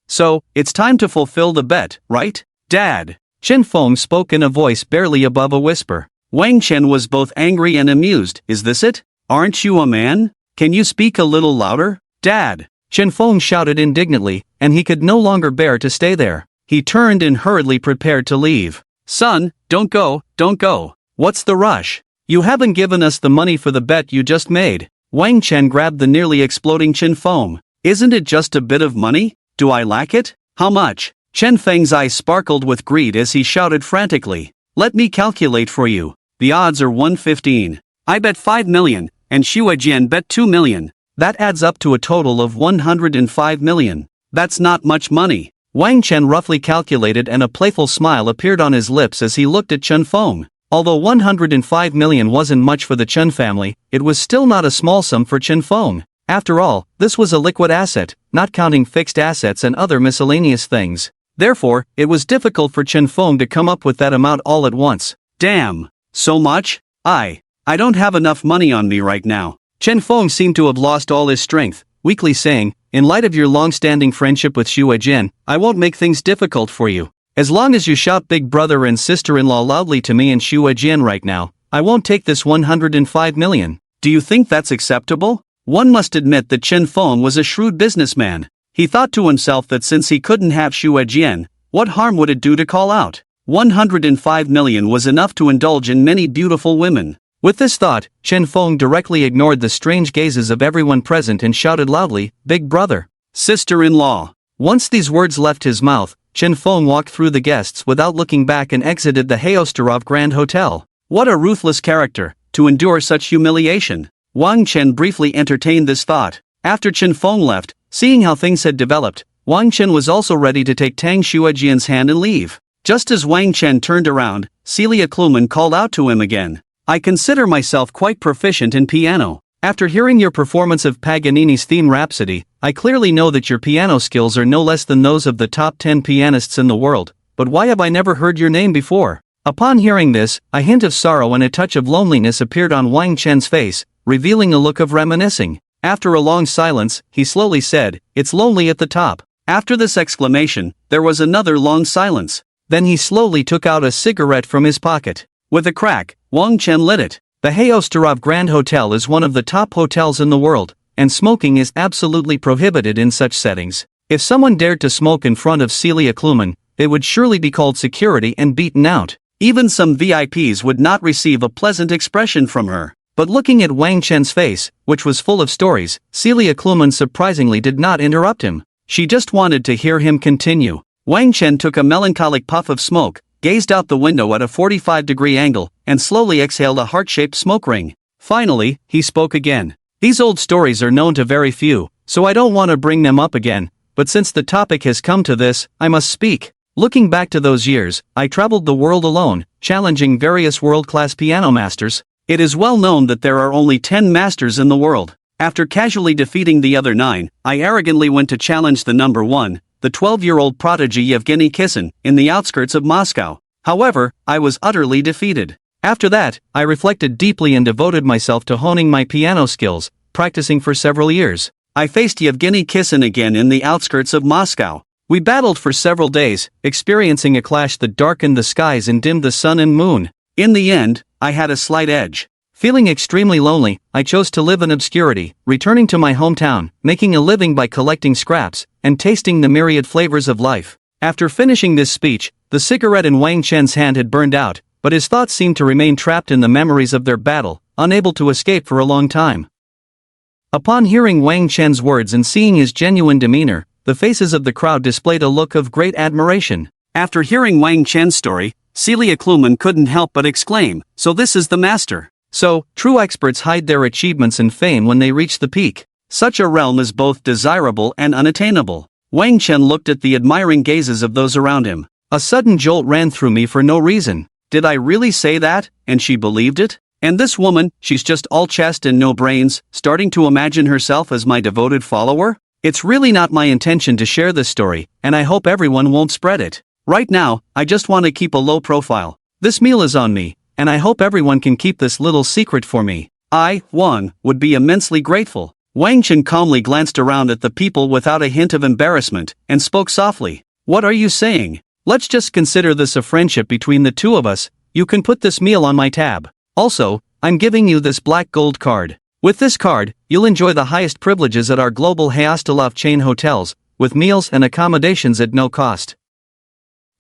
Speaker 1: "So, it's time to fulfill the bet, right, Dad?" Chen Feng spoke in a voice barely above a whisper. Wang Chen was both angry and amused. "Is this it? Aren't you a man? Can you speak a little louder, Dad?" Chen Feng shouted indignantly, and he could no longer bear to stay there. He turned and hurriedly prepared to leave. "Son, don't go, don't go. What's the rush? You haven't given us the money for the bet you just made." Wang Chen grabbed the nearly exploding Chen Feng. "Isn't it just a bit of money? Do I lack it? How much?" Chen Feng's eyes sparkled with greed as he shouted frantically. "Let me calculate for you. The odds are 1/15. I bet 5 million, and Xue Jian bet 2 million. That adds up to a total of 105 million. That's not much money. Wang Chen roughly calculated, and a playful smile appeared on his lips as he looked at Chen Feng. Although 105 million wasn't much for the Chen family, it was still not a small sum for Chen Feng. After all, this was a liquid asset, not counting fixed assets and other miscellaneous things. Therefore, it was difficult for Chen Feng to come up with that amount all at once. Damn! So much? I don't have enough money on me right now. Chen Feng seemed to have lost all his strength, weakly saying, in light of your long-standing friendship with Xue Jian, I won't make things difficult for you. As long as you shout big brother and sister-in-law loudly to me and Xue Jian right now, I won't take this 105 million. Do you think that's acceptable? One must admit that Chen Feng was a shrewd businessman. He thought to himself that since he couldn't have Xue Jian, what harm would it do to call out? 105 million was enough to indulge in many beautiful women. With this thought, Chen Feng directly ignored the strange gazes of everyone present and shouted loudly, "Big brother! Sister-in-law!" Once these words left his mouth, Chen Feng walked through the guests without looking back and exited the Haostarov Grand Hotel. What a ruthless character, to endure such humiliation. Wang Chen briefly entertained this thought. After Chen Feng left, seeing how things had developed, Wang Chen was also ready to take Tang Xuejian's hand and leave. Just as Wang Chen turned around, Celia Kluman called out to him again. I consider myself quite proficient in piano. After hearing your performance of Paganini's theme Rhapsody, I clearly know that your piano skills are no less than those of the top 10 pianists in the world, but why have I never heard your name before? Upon hearing this, a hint of sorrow and a touch of loneliness appeared on Wang Chen's face, revealing a look of reminiscing. After a long silence, he slowly said, "It's lonely at the top." After this exclamation, there was another long silence. Then he slowly took out a cigarette from his pocket. With a crack, Wang Chen lit it. The Haostarov Grand Hotel is one of the top hotels in the world, and smoking is absolutely prohibited in such settings. If someone dared to smoke in front of Celia Kluman, they would surely be called security and beaten out. Even some VIPs would not receive a pleasant expression from her. But looking at Wang Chen's face, which was full of stories, Celia Kluman surprisingly did not interrupt him. She just wanted to hear him continue. Wang Chen took a melancholic puff of smoke, gazed out the window at a 45-degree angle, and slowly exhaled a heart-shaped smoke ring. Finally, he spoke again. These old stories are known to very few, so I don't want to bring them up again, but since the topic has come to this, I must speak. Looking back to those years, I traveled the world alone, challenging various world-class piano masters. It is well known that there are only 10 masters in the world. After casually defeating the other 9, I arrogantly went to challenge the number 1, the 12-year-old prodigy Yevgeny Kissin, in the outskirts of Moscow. However, I was utterly defeated. After that, I reflected deeply and devoted myself to honing my piano skills, practicing for several years. I faced Yevgeny Kissin again in the outskirts of Moscow. We battled for several days, experiencing a clash that darkened the skies and dimmed the sun and moon. In the end, I had a slight edge. Feeling extremely lonely, I chose to live in obscurity, returning to my hometown, making a living by collecting scraps, and tasting the myriad flavors of life. After finishing this speech, the cigarette in Wang Chen's hand had burned out, but his thoughts seemed to remain trapped in the memories of their battle, unable to escape for a long time. Upon hearing Wang Chen's words and seeing his genuine demeanor, the faces of the crowd displayed a look of great admiration. After hearing Wang Chen's story, Celia Kluman couldn't help but exclaim, "So this is the master." So, true experts hide their achievements and fame when they reach the peak. Such a realm is both desirable and unattainable. Wang Chen looked at the admiring gazes of those around him. A sudden jolt ran through me for no reason. Did I really say that, and she believed it? And this woman, she's just all chest and no brains, starting to imagine herself as my devoted follower? It's really not my intention to share this story, and I hope everyone won't spread it. Right now, I just want to keep a low profile. This meal is on me, and I hope everyone can keep this little secret for me. I, Wang, would be immensely grateful. Wang Chen calmly glanced around at the people without a hint of embarrassment, and spoke softly. What are you saying? Let's just consider this a friendship between the two of us. You can put this meal on my tab. Also, I'm giving you this black gold card. With this card, you'll enjoy the highest privileges at our global Haostarov chain hotels, with meals and accommodations at no cost.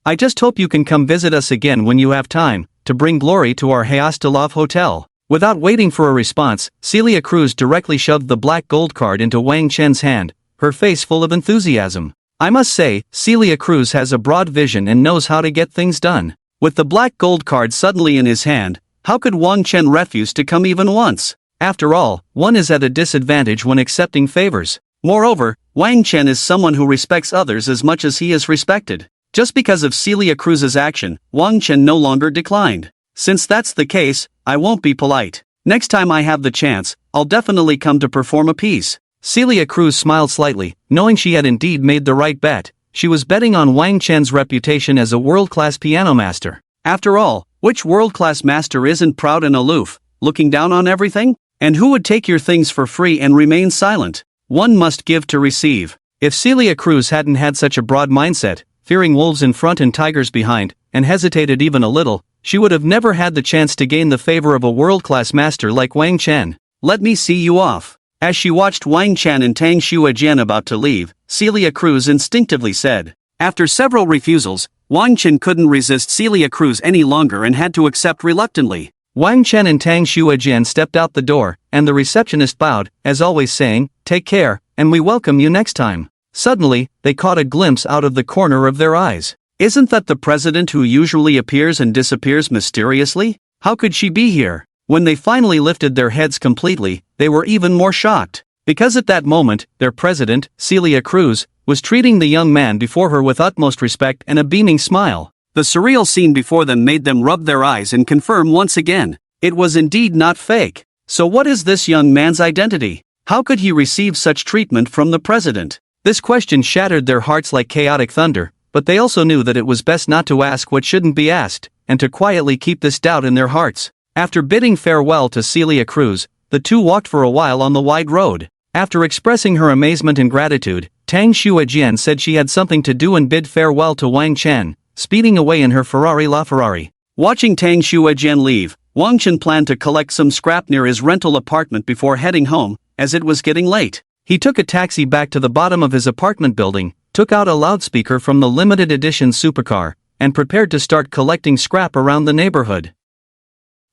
Speaker 1: I just hope you can come visit us again when you have time, to bring glory to our Haostarov hotel. Without waiting for a response, Celia Cruz directly shoved the black gold card into Wang Chen's hand, her face full of enthusiasm. I must say, Celia Cruz has a broad vision and knows how to get things done. With the black gold card suddenly in his hand, How could Wang Chen refuse to come even once? After all, one is at a disadvantage when accepting favors. Moreover, Wang Chen is someone who respects others as much as he is respected. Just because of Celia Cruz's action, Wang Chen no longer declined. Since that's the case, I won't be polite. Next time I have the chance, I'll definitely come to perform a piece. Celia Cruz smiled slightly, knowing she had indeed made the right bet. She was betting on Wang Chen's reputation as a world-class piano master. After all, which world-class master isn't proud and aloof, looking down on everything? And who would take your things for free and remain silent? One must give to receive. If Celia Cruz hadn't had such a broad mindset, fearing wolves in front and tigers behind, and hesitated even a little, she would have never had the chance to gain the favor of a world-class master like Wang Chen. Let me see you off. As she watched Wang Chen and Tang Xuejian about to leave, Celia Cruz instinctively said. After several refusals, Wang Chen couldn't resist Celia Cruz any longer and had to accept reluctantly. Wang Chen and Tang Xuejian stepped out the door, and the receptionist bowed, as always saying, "Take care, and we welcome you next time." Suddenly, they caught a glimpse out of the corner of their eyes. Isn't that the president who usually appears and disappears mysteriously? How could she be here? When they finally lifted their heads completely, they were even more shocked. Because at that moment, their president, Celia Cruz, was treating the young man before her with utmost respect and a beaming smile. The surreal scene before them made them rub their eyes and confirm once again. It was indeed not fake. So what is this young man's identity? How could he receive such treatment from the president? This question shattered their hearts like chaotic thunder, but they also knew that it was best not to ask what shouldn't be asked, and to quietly keep this doubt in their hearts. After bidding farewell to Celia Cruz, the two walked for a while on the wide road. After expressing her amazement and gratitude, Tang Xuejian said she had something to do and bid farewell to Wang Chen, speeding away in her Ferrari LaFerrari. Watching Tang Xuejian leave, Wang Chen planned to collect some scrap near his rental apartment before heading home, as it was getting late. He took a taxi back to the bottom of his apartment building, took out a loudspeaker from the limited edition supercar, and prepared to start collecting scrap around the neighborhood.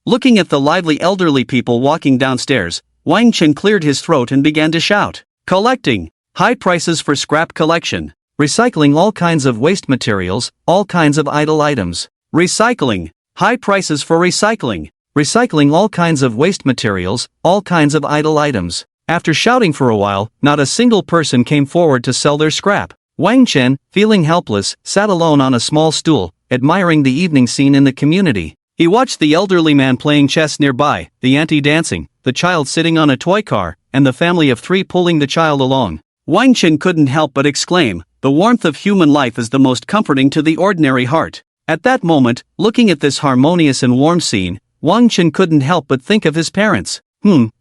Speaker 1: Looking at the lively elderly people walking downstairs, Wang Chen cleared his throat and began to shout, "Collecting! High prices for scrap collection! Recycling all kinds of waste materials, all kinds of idle items! Recycling! High prices for recycling! Recycling all kinds of waste materials, all kinds of idle items!" After shouting for a while, not a single person came forward to sell their scrap. Wang Chen, feeling helpless, sat alone on a small stool, admiring the evening scene in the community. He watched the elderly man playing chess nearby, the auntie dancing, the child sitting on a toy car, and the family of three pulling the child along. Wang Chen couldn't help but exclaim, "The warmth of human life is the most comforting to the ordinary heart." At that moment, looking at this harmonious and warm scene, Wang Chen couldn't help but think of his parents.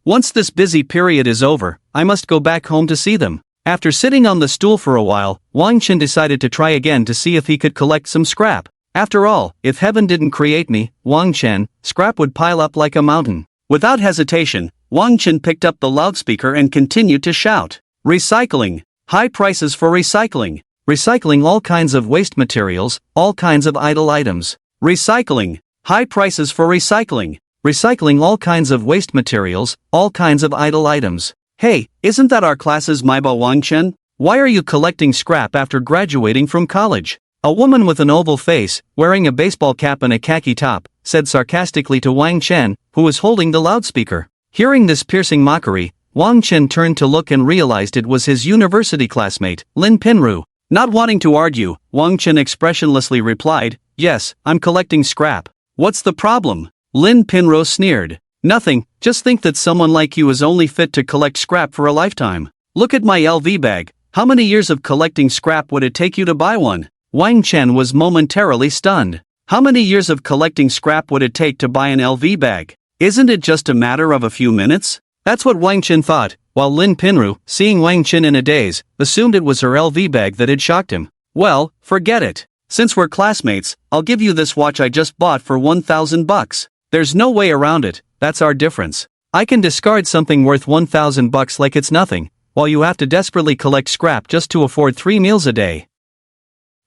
Speaker 1: Once this busy period is over, I must go back home to see them. After sitting on the stool for a while, Wang Chen decided to try again to see if he could collect some scrap. After all, if heaven didn't create me, Wang Chen, scrap would pile up like a mountain. Without hesitation, Wang Chen picked up the loudspeaker and continued to shout, "Recycling! High prices for recycling! Recycling all kinds of waste materials, all kinds of idle items! Recycling! High prices for recycling! Recycling all kinds of waste materials, all kinds of idle items!" Hey, isn't that our class's Maiba Wang Chen? Why are you collecting scrap after graduating from college? A woman with an oval face, wearing a baseball cap and a khaki top, said sarcastically to Wang Chen, who was holding the loudspeaker. Hearing this piercing mockery, Wang Chen turned to look and realized it was his university classmate, Lin Pinru. Not wanting to argue, Wang Chen expressionlessly replied, "Yes, I'm collecting scrap. What's the problem?" Lin Pinru sneered. "Nothing, just think that someone like you is only fit to collect scrap for a lifetime. Look at my LV bag, how many years of collecting scrap would it take you to buy one?" Wang Chen was momentarily stunned. How many years of collecting scrap would it take to buy an LV bag? Isn't it just a matter of a few minutes? That's what Wang Chen thought, while Lin Pinru, seeing Wang Chen in a daze, assumed it was her LV bag that had shocked him. "Well, forget it. Since we're classmates, I'll give you this watch I just bought for 1,000 bucks. There's no way around it, that's our difference. I can discard something worth 1,000 bucks like it's nothing, while you have to desperately collect scrap just to afford 3 meals a day."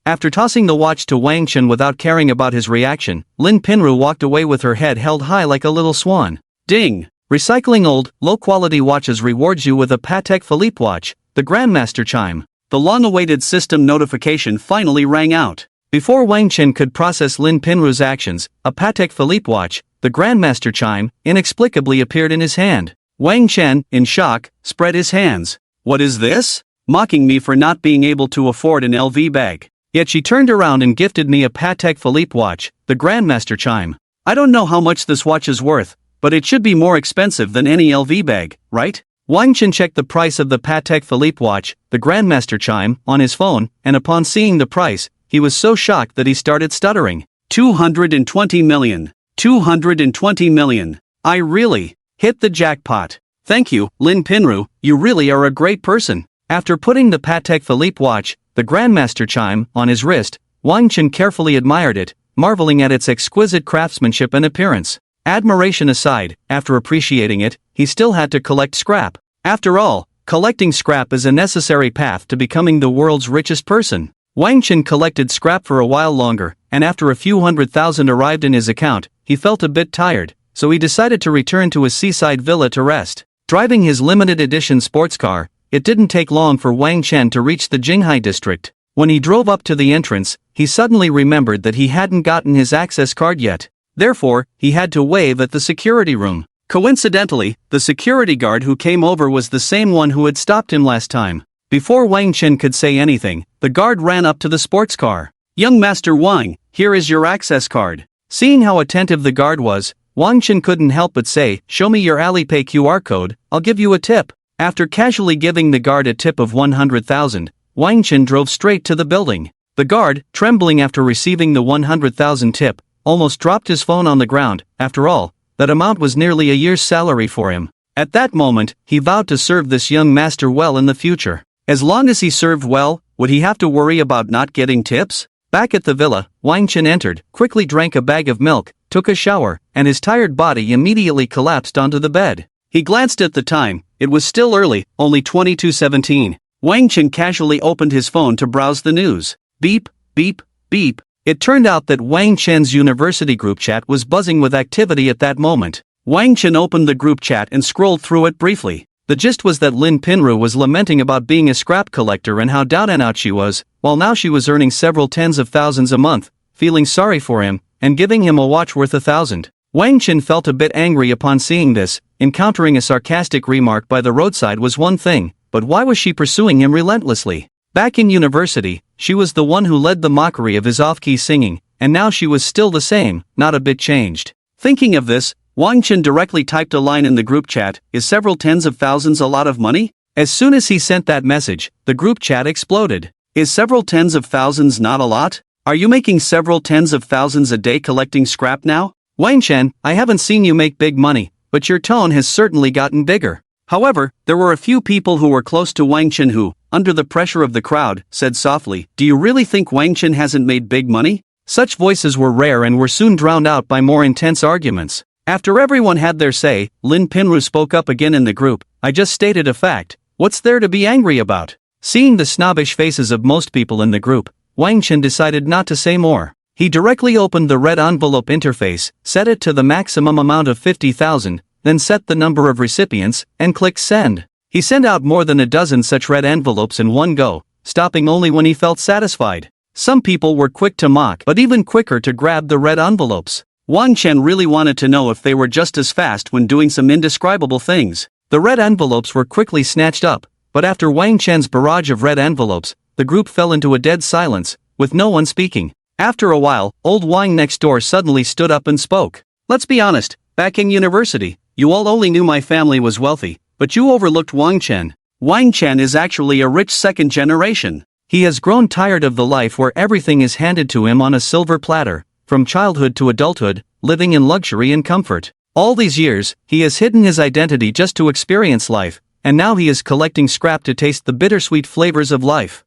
Speaker 1: After tossing the watch to Wang Chen without caring about his reaction, Lin Pinru walked away with her head held high like a little swan. Ding! Recycling old, low-quality watches rewards you with a Patek Philippe watch, the Grandmaster chime. The long-awaited system notification finally rang out. Before Wang Chen could process Lin Pinru's actions, a Patek Philippe watch, the Grandmaster chime, inexplicably appeared in his hand. Wang Chen, in shock, spread his hands. "What is this? Mocking me for not being able to afford an LV bag. Yet she turned around and gifted me a Patek Philippe watch, the Grandmaster chime. I don't know how much this watch is worth, but it should be more expensive than any LV bag, right?" Wang Chen checked the price of the Patek Philippe watch, the Grandmaster chime, on his phone, and upon seeing the price, he was so shocked that he started stuttering. 220 million. 220 million. I really hit the jackpot. Thank you, Lin Pinru, you really are a great person. After putting the Patek Philippe watch, the Grandmaster chime, on his wrist, Wang Chen carefully admired it, marveling at its exquisite craftsmanship and appearance. Admiration aside, after appreciating it, he still had to collect scrap. After all, collecting scrap is a necessary path to becoming the world's richest person. Wang Chen collected scrap for a while longer, and after a few $100,000 arrived in his account, he felt a bit tired, so he decided to return to his seaside villa to rest. Driving his limited edition sports car, it didn't take long for Wang Chen to reach the Jinghai district. When he drove up to the entrance, he suddenly remembered that he hadn't gotten his access card yet. Therefore, he had to wave at the security room. Coincidentally, the security guard who came over was the same one who had stopped him last time. Before Wang Chen could say anything, the guard ran up to the sports car. "Young Master Wang, here is your access card." Seeing how attentive the guard was, Wang Chen couldn't help but say, "Show me your Alipay QR code, I'll give you a tip." After casually giving the guard a tip of 100,000, Wang Chen drove straight to the building. The guard, trembling after receiving the 100,000 tip, almost dropped his phone on the ground. After all, that amount was nearly a year's salary for him. At that moment, he vowed to serve this young master well in the future. As long as he served well, would he have to worry about not getting tips? Back at the villa, Wang Chen entered, quickly drank a bag of milk, took a shower, and his tired body immediately collapsed onto the bed. He glanced at the time. It was still early, only 22:17. Wang Chen casually opened his phone to browse the news. Beep, beep, beep. It turned out that Wang Chen's university group chat was buzzing with activity at that moment. Wang Chen opened the group chat and scrolled through it briefly. The gist was that Lin Pinru was lamenting about being a scrap collector and how down and out she was, while now she was earning several tens of thousands a month, feeling sorry for him, and giving him a watch worth 1,000. Wang Chen felt a bit angry upon seeing this. Encountering a sarcastic remark by the roadside was one thing, but why was she pursuing him relentlessly? Back in university, she was the one who led the mockery of his off-key singing, and now she was still the same, not a bit changed. Thinking of this, Wang Chen directly typed a line in the group chat, "Is several tens of thousands a lot of money?" As soon as he sent that message, the group chat exploded. "Is several tens of thousands not a lot? Are you making several tens of thousands a day collecting scrap now? Wang Chen, I haven't seen you make big money, but your tone has certainly gotten bigger." However, there were a few people who were close to Wang Chen who, under the pressure of the crowd, said softly, "Do you really think Wang Chen hasn't made big money?" Such voices were rare and were soon drowned out by more intense arguments. After everyone had their say, Lin Pinru spoke up again in the group. "I just stated a fact. What's there to be angry about?" Seeing the snobbish faces of most people in the group, Wang Chen decided not to say more. He directly opened the red envelope interface, set it to the maximum amount of 50,000, then set the number of recipients, and clicked send. He sent out more than a dozen such red envelopes in one go, stopping only when he felt satisfied. Some people were quick to mock, but even quicker to grab the red envelopes. Wang Chen really wanted to know if they were just as fast when doing some indescribable things. The red envelopes were quickly snatched up, but after Wang Chen's barrage of red envelopes, the group fell into a dead silence, with no one speaking. After a while, old Wang next door suddenly stood up and spoke. "Let's be honest, back in university, you all only knew my family was wealthy, but you overlooked Wang Chen. Wang Chen is actually a rich second generation. He has grown tired of the life where everything is handed to him on a silver platter, from childhood to adulthood, living in luxury and comfort. All these years, he has hidden his identity just to experience life, and now he is collecting scrap to taste the bittersweet flavors of life.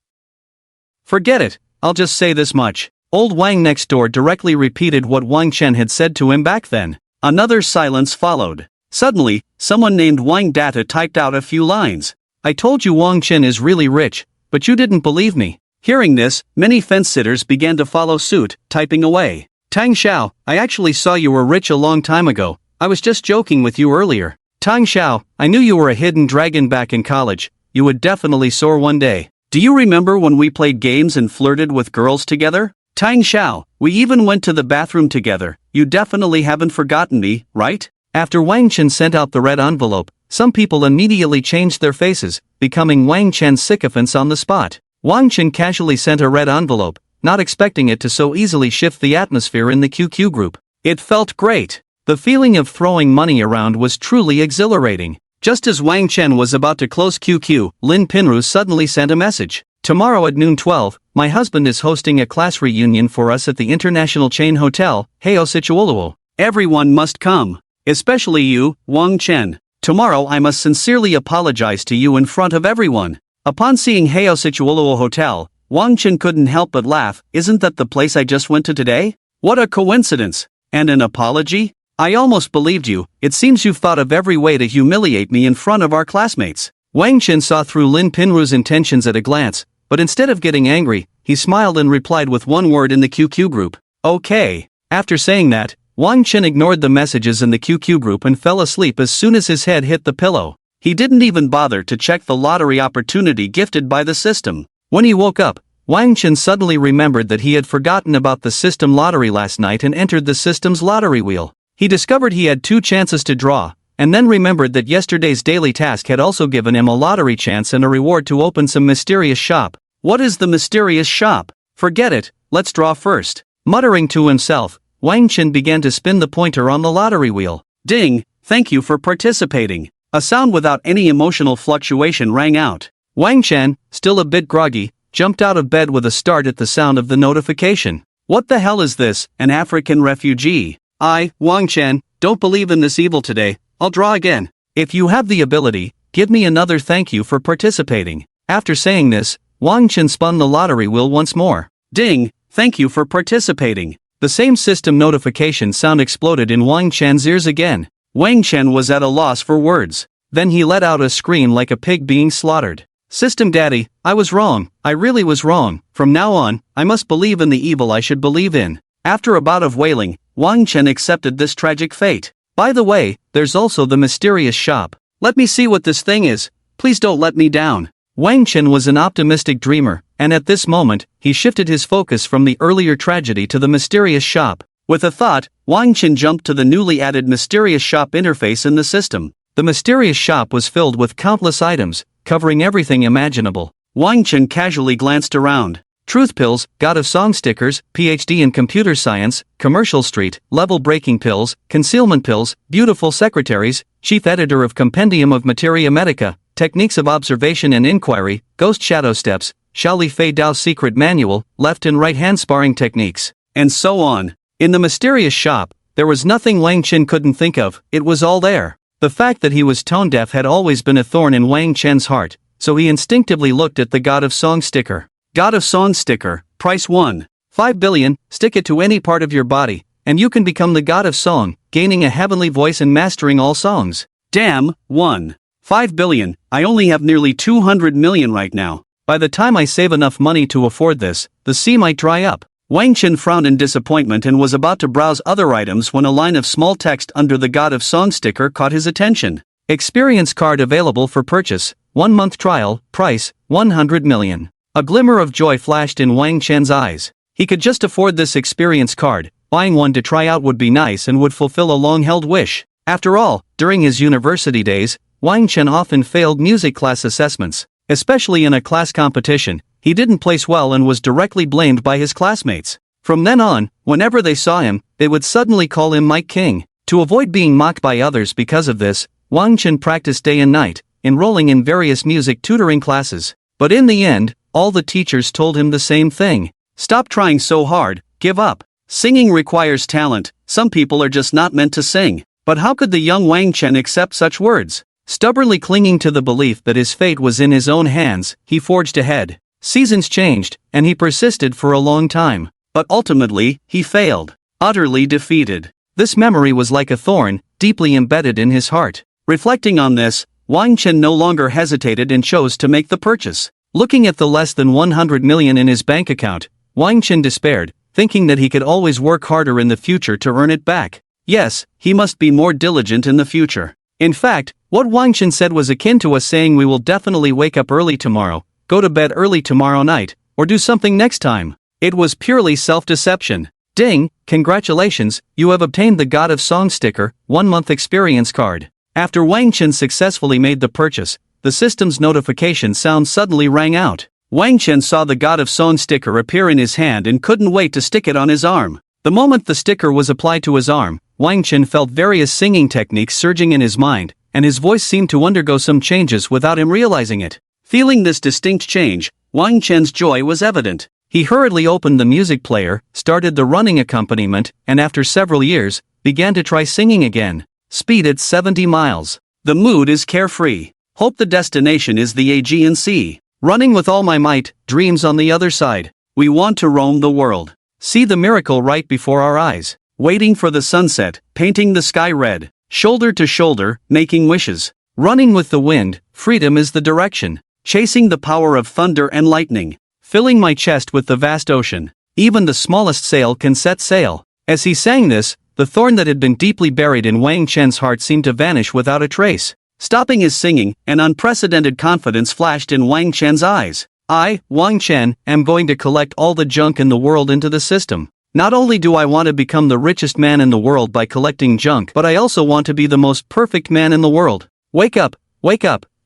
Speaker 1: Forget it, I'll just say this much." Old Wang next door directly repeated what Wang Chen had said to him back then. Another silence followed. Suddenly, someone named Wang Data typed out a few lines. "I told you Wang Chen is really rich, but you didn't believe me." Hearing this, many fence-sitters began to follow suit, typing away. "Tang Xiao, I actually saw you were rich a long time ago. I was just joking with you earlier. Tang Xiao, I knew you were a hidden dragon back in college. You would definitely soar one day. Do you remember when we played games and flirted with girls together?" Tang Xiao, we even went to the bathroom together. You definitely haven't forgotten me, right? After Wang Chen sent out the red envelope, some people immediately changed their faces, becoming Wang Chen's sycophants on the spot. Wang Chen casually sent a red envelope, not expecting it to so easily shift the atmosphere in the QQ group. It felt great. The feeling of throwing money around was truly exhilarating. Just as Wang Chen was about to close QQ, Lin Pinru suddenly sent a message. Tomorrow at noon 12, my husband is hosting a class reunion for us at the international chain hotel, Heo Sichuoluo. Everyone must come. Especially you, Wang Chen. Tomorrow I must sincerely apologize to you in front of everyone. Upon seeing Heo Sichuoluo Hotel, Wang Chen couldn't help but laugh. Isn't that the place I just went to today? What a coincidence. And an apology? I almost believed you. It seems you've thought of every way to humiliate me in front of our classmates. Wang Chen saw through Lin Pinru's intentions at a glance, but instead of getting angry, he smiled and replied with one word in the QQ group. Okay. After saying that, Wang Chen ignored the messages in the QQ group and fell asleep as soon as his head hit the pillow. He didn't even bother to check the lottery opportunity gifted by the system. When he woke up, Wang Chen suddenly remembered that he had forgotten about the system lottery last night and entered the system's lottery wheel. He discovered he had 2 chances to draw, and then remembered that yesterday's daily task had also given him a lottery chance and a reward to open some mysterious shop. What is the mysterious shop? Forget it, let's draw first. Muttering to himself, Wang Chen began to spin the pointer on the lottery wheel. Ding, thank you for participating. A sound without any emotional fluctuation rang out. Wang Chen, still a bit groggy, jumped out of bed with a start at the sound of the notification. What the hell is this, an African refugee? I, Wang Chen, don't believe in this evil today. I'll draw again. If you have the ability, give me another thank you for participating. After saying this, Wang Chen spun the lottery wheel once more. Ding, thank you for participating. The same system notification sound exploded in Wang Chen's ears again. Wang Chen was at a loss for words. Then he let out a scream like a pig being slaughtered. System Daddy, I was wrong. I really was wrong. From now on, I must believe in the evil I should believe in. After a bout of wailing, Wang Chen accepted this tragic fate. By the way, there's also the mysterious shop. Let me see what this thing is. Please don't let me down. Wang Chen was an optimistic dreamer, and at this moment, he shifted his focus from the earlier tragedy to the mysterious shop. With a thought, Wang Chen jumped to the newly added mysterious shop interface in the system. The mysterious shop was filled with countless items, covering everything imaginable. Wang Chen casually glanced around. Truth pills, God of Song stickers, PhD in computer science, commercial street, level breaking pills, concealment pills, beautiful secretaries, chief editor of Compendium of Materia Medica, techniques of observation and inquiry, ghost shadow steps, Shaoli Fei Dao's secret manual, left and right hand sparring techniques, and so on. In the mysterious shop, there was nothing Wang Chen couldn't think of. It was all there. The fact that he was tone deaf had always been a thorn in Wang Chen's heart, so he instinctively looked at the God of Song sticker. God of Song sticker, price 1. 5 billion, stick it to any part of your body, and you can become the God of Song, gaining a heavenly voice and mastering all songs. Damn, 1. 5 billion, I only have nearly 200 million right now. By the time I save enough money to afford this, the sea might dry up. Wang Chen frowned in disappointment and was about to browse other items when a line of small text under the God of Song sticker caught his attention. Experience card available for purchase, 1-month trial, price, 100 million. A glimmer of joy flashed in Wang Chen's eyes. He could just afford this experience card. Buying one to try out would be nice and would fulfill a long-held wish. After all, during his university days, Wang Chen often failed music class assessments. Especially in a class competition, he didn't place well and was directly blamed by his classmates. From then on, whenever they saw him, they would suddenly call him Mike King. To avoid being mocked by others because of this, Wang Chen practiced day and night, enrolling in various music tutoring classes. But in the end, all the teachers told him the same thing. Stop trying so hard, give up. Singing requires talent, some people are just not meant to sing. But how could the young Wang Chen accept such words? Stubbornly clinging to the belief that his fate was in his own hands, he forged ahead. Seasons changed, and he persisted for a long time. But ultimately, he failed. Utterly defeated. This memory was like a thorn, deeply embedded in his heart. Reflecting on this, Wang Chen no longer hesitated and chose to make the purchase. Looking at the less than 100 million in his bank account, Wang Chen despaired, thinking that he could always work harder in the future to earn it back. Yes, he must be more diligent in the future. In fact, what Wang Chen said was akin to us saying we will definitely wake up early tomorrow, go to bed early tomorrow night, or do something next time. It was purely self-deception. Ding, congratulations, you have obtained the God of Song sticker, 1-month experience card. After Wang Chen successfully made the purchase, the system's notification sound suddenly rang out. Wang Chen saw the God of Song sticker appear in his hand and couldn't wait to stick it on his arm. The moment the sticker was applied to his arm, Wang Chen felt various singing techniques surging in his mind, and his voice seemed to undergo some changes without him realizing it. Feeling this distinct change, Wang Chen's joy was evident. He hurriedly opened the music player, started the running accompaniment, and after several years, began to try singing again. Speed at 70 miles. The mood is carefree. Hope the destination is the Aegean Sea. Running with all my might, dreams on the other side. We want to roam the world. See the miracle right before our eyes. Waiting for the sunset, painting the sky red. Shoulder to shoulder, making wishes. Running with the wind, freedom is the direction. Chasing the power of thunder and lightning. Filling my chest with the vast ocean. Even the smallest sail can set sail. As he sang this, the thorn that had been deeply buried in Wang Chen's heart seemed to vanish without a trace. Stopping his singing, an unprecedented confidence flashed in Wang Chen's eyes. I, Wang Chen, am going to collect all the junk in the world into the system. Not only do I want to become the richest man in the world by collecting junk, but I also want to be the most perfect man in the world. Wake up,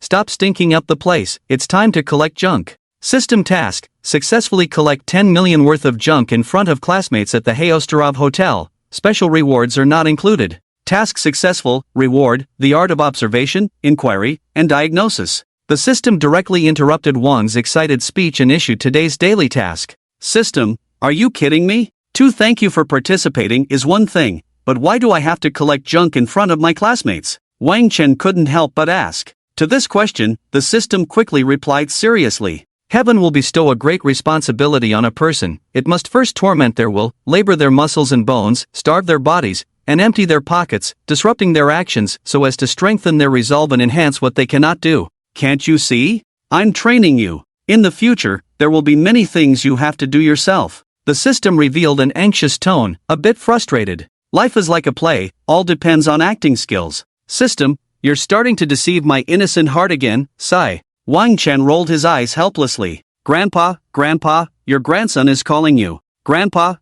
Speaker 1: stop stinking up the place, it's time to collect junk. System task, successfully collect 10 million worth of junk in front of classmates at the Hayostarov Hotel. Special rewards are not included. Task successful, reward, the art of observation, inquiry, and diagnosis. The system directly interrupted Wang's excited speech and issued today's daily task. System, are you kidding me? To thank you for participating is one thing, but why do I have to collect junk in front of my classmates? Wang Chen couldn't help but ask. To this question, the system quickly replied seriously. Heaven will bestow a great responsibility on a person. It must first torment their will, labor their muscles and bones, starve their bodies, and empty their pockets, disrupting their actions so as to strengthen their resolve and enhance what they cannot do. Can't you see? I'm training you. In the future, there will be many things you have to do yourself. The system revealed an anxious tone, a bit frustrated. Life is like a play, all depends on acting skills. System, you're starting to deceive my innocent heart again, sigh. Wang Chen rolled his eyes helplessly. Grandpa, your grandson is calling you. Grandpa,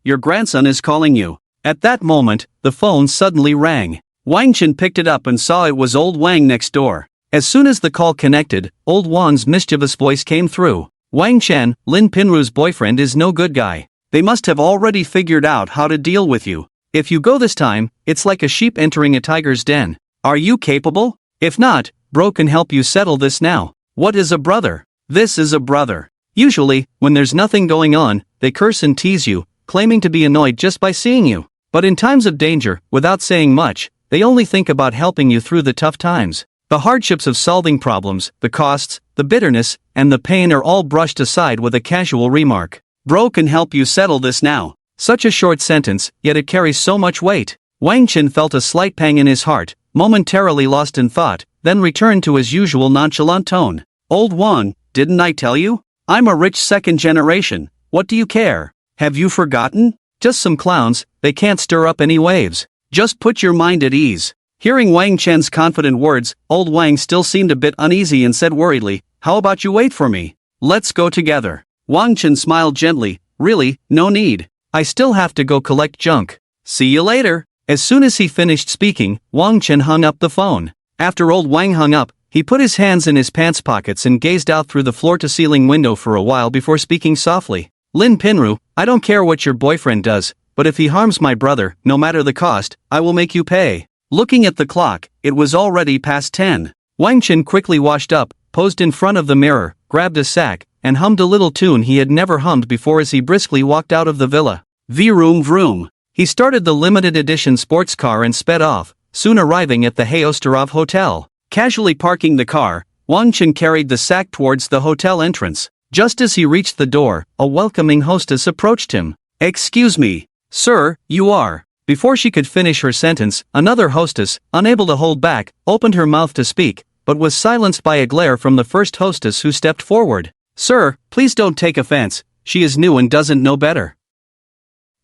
Speaker 1: your grandson is calling you. At that moment, the phone suddenly rang. Wang Chen picked it up and saw it was old Wang next door. As soon as the call connected, old Wang's mischievous voice came through. Wang Chen, Lin Pinru's boyfriend is no good guy. They must have already figured out how to deal with you. If you go this time, it's like a sheep entering a tiger's den. Are you capable? If not, bro can help you settle this now. What is a brother? This is a brother. Usually, when there's nothing going on, they curse and tease you, claiming to be annoyed just by seeing you. But in times of danger, without saying much, they only think about helping you through the tough times. The hardships of solving problems, the costs, the bitterness, and the pain are all brushed aside with a casual remark. Bro can help you settle this now. Such a short sentence, yet it carries so much weight. Wang Chen felt a slight pang in his heart, momentarily lost in thought, then returned to his usual nonchalant tone. Old Wang, didn't I tell you? I'm a rich second generation. What do you care? Have you forgotten? Just some clowns, they can't stir up any waves. Just put your mind at ease. Hearing Wang Chen's confident words, old Wang still seemed a bit uneasy and said worriedly, how about you wait for me? Let's go together. Wang Chen smiled gently, really, no need. I still have to go collect junk. See you later. As soon as he finished speaking, Wang Chen hung up the phone. After old Wang hung up, he put his hands in his pants pockets and gazed out through the floor-to-ceiling window for a while before speaking softly. Lin Pinru, I don't care what your boyfriend does, but if he harms my brother, no matter the cost, I will make you pay. Looking at the clock, it was already past 10. Wang Chen quickly washed up, posed in front of the mirror, grabbed a sack, and hummed a little tune he had never hummed before as he briskly walked out of the villa. Vroom vroom. He started the limited edition sports car and sped off, soon arriving at the Hayostarov Hotel. Casually parking the car, Wang Chen carried the sack towards the hotel entrance. Just as he reached the door, a welcoming hostess approached him. Excuse me, sir, you are. Before she could finish her sentence, another hostess, unable to hold back, opened her mouth to speak, but was silenced by a glare from the first hostess who stepped forward. Sir, please don't take offense, she is new and doesn't know better.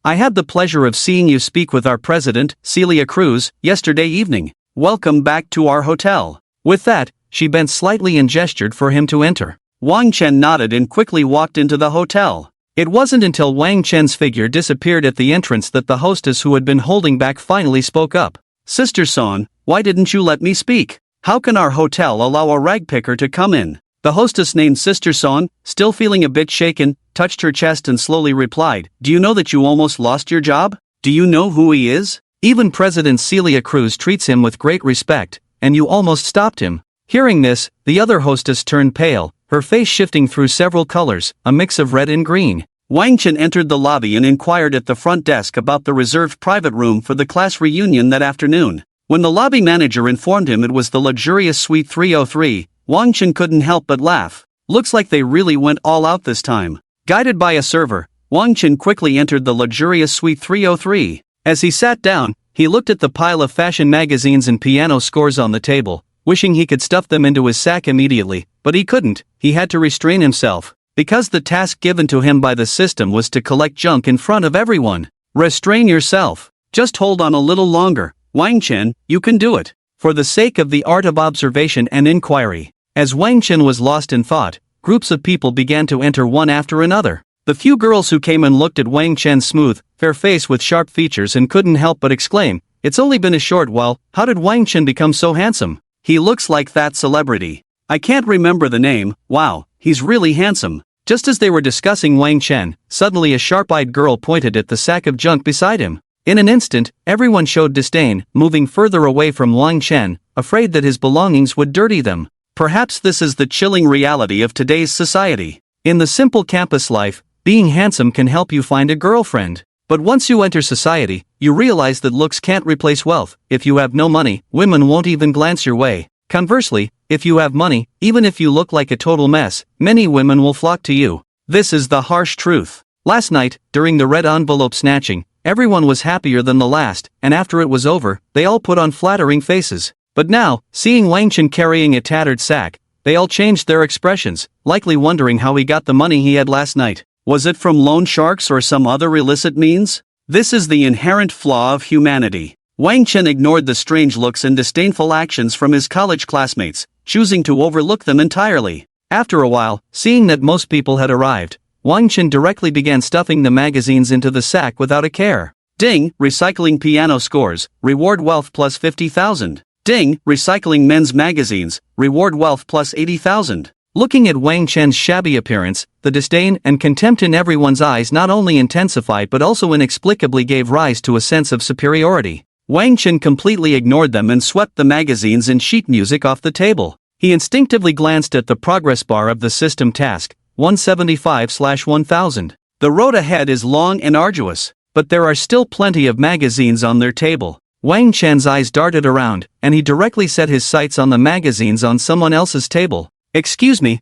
Speaker 1: I had the pleasure of seeing you speak with our president, Celia Cruz, yesterday evening. Welcome back to our hotel. With that, she bent slightly and gestured for him to enter. Wang Chen nodded and quickly walked into the hotel. It wasn't until Wang Chen's figure disappeared at the entrance that the hostess who had been holding back finally spoke up. Sister Son, why didn't you let me speak? How can our hotel allow a ragpicker to come in? The hostess named Sister Son, still feeling a bit shaken, touched her chest and slowly replied, do you know that you almost lost your job? Do you know who he is? Even President Celia Cruz treats him with great respect, and you almost stopped him. Hearing this, the other hostess turned pale, her face shifting through several colors, a mix of red and green. Wang Chen entered the lobby and inquired at the front desk about the reserved private room for the class reunion that afternoon. When the lobby manager informed him it was the luxurious Suite 303, Wang Chen couldn't help but laugh. Looks like they really went all out this time. Guided by a server, Wang Chen quickly entered the luxurious Suite 303. As he sat down, he looked at the pile of fashion magazines and piano scores on the table, wishing he could stuff them into his sack immediately, but he couldn't. He had to restrain himself, because the task given to him by the system was to collect junk in front of everyone. Restrain yourself. Just hold on a little longer, Wang Chen, you can do it. For the sake of the art of observation and inquiry. As Wang Chen was lost in thought, groups of people began to enter one after another. The few girls who came and looked at Wang Chen's smooth, fair face with sharp features and couldn't help but exclaim, it's only been a short while, how did Wang Chen become so handsome? He looks like that celebrity. I can't remember the name, wow, he's really handsome. Just as they were discussing Wang Chen, suddenly a sharp-eyed girl pointed at the sack of junk beside him. In an instant, everyone showed disdain, moving further away from Wang Chen, afraid that his belongings would dirty them. Perhaps this is the chilling reality of today's society. In the simple campus life, being handsome can help you find a girlfriend. But once you enter society, you realize that looks can't replace wealth. If you have no money, women won't even glance your way. Conversely, if you have money, even if you look like a total mess, many women will flock to you. This is the harsh truth. Last night, during the red envelope snatching, everyone was happier than the last, and after it was over, they all put on flattering faces. But now, seeing Wang Chen carrying a tattered sack, they all changed their expressions, likely wondering how he got the money he had last night. Was it from loan sharks or some other illicit means? This is the inherent flaw of humanity. Wang Chen ignored the strange looks and disdainful actions from his college classmates, choosing to overlook them entirely. After a while, seeing that most people had arrived, Wang Chen directly began stuffing the magazines into the sack without a care. Ding, recycling piano scores, reward wealth plus 50,000. Ding, recycling men's magazines, reward wealth plus 80,000. Looking at Wang Chen's shabby appearance, the disdain and contempt in everyone's eyes not only intensified but also inexplicably gave rise to a sense of superiority. Wang Chen completely ignored them and swept the magazines and sheet music off the table. He instinctively glanced at the progress bar of the system task, 175/1000. The road ahead is long and arduous, but there are still plenty of magazines on their table. Wang Chen's eyes darted around, and he directly set his sights on the magazines on someone else's table. Excuse me,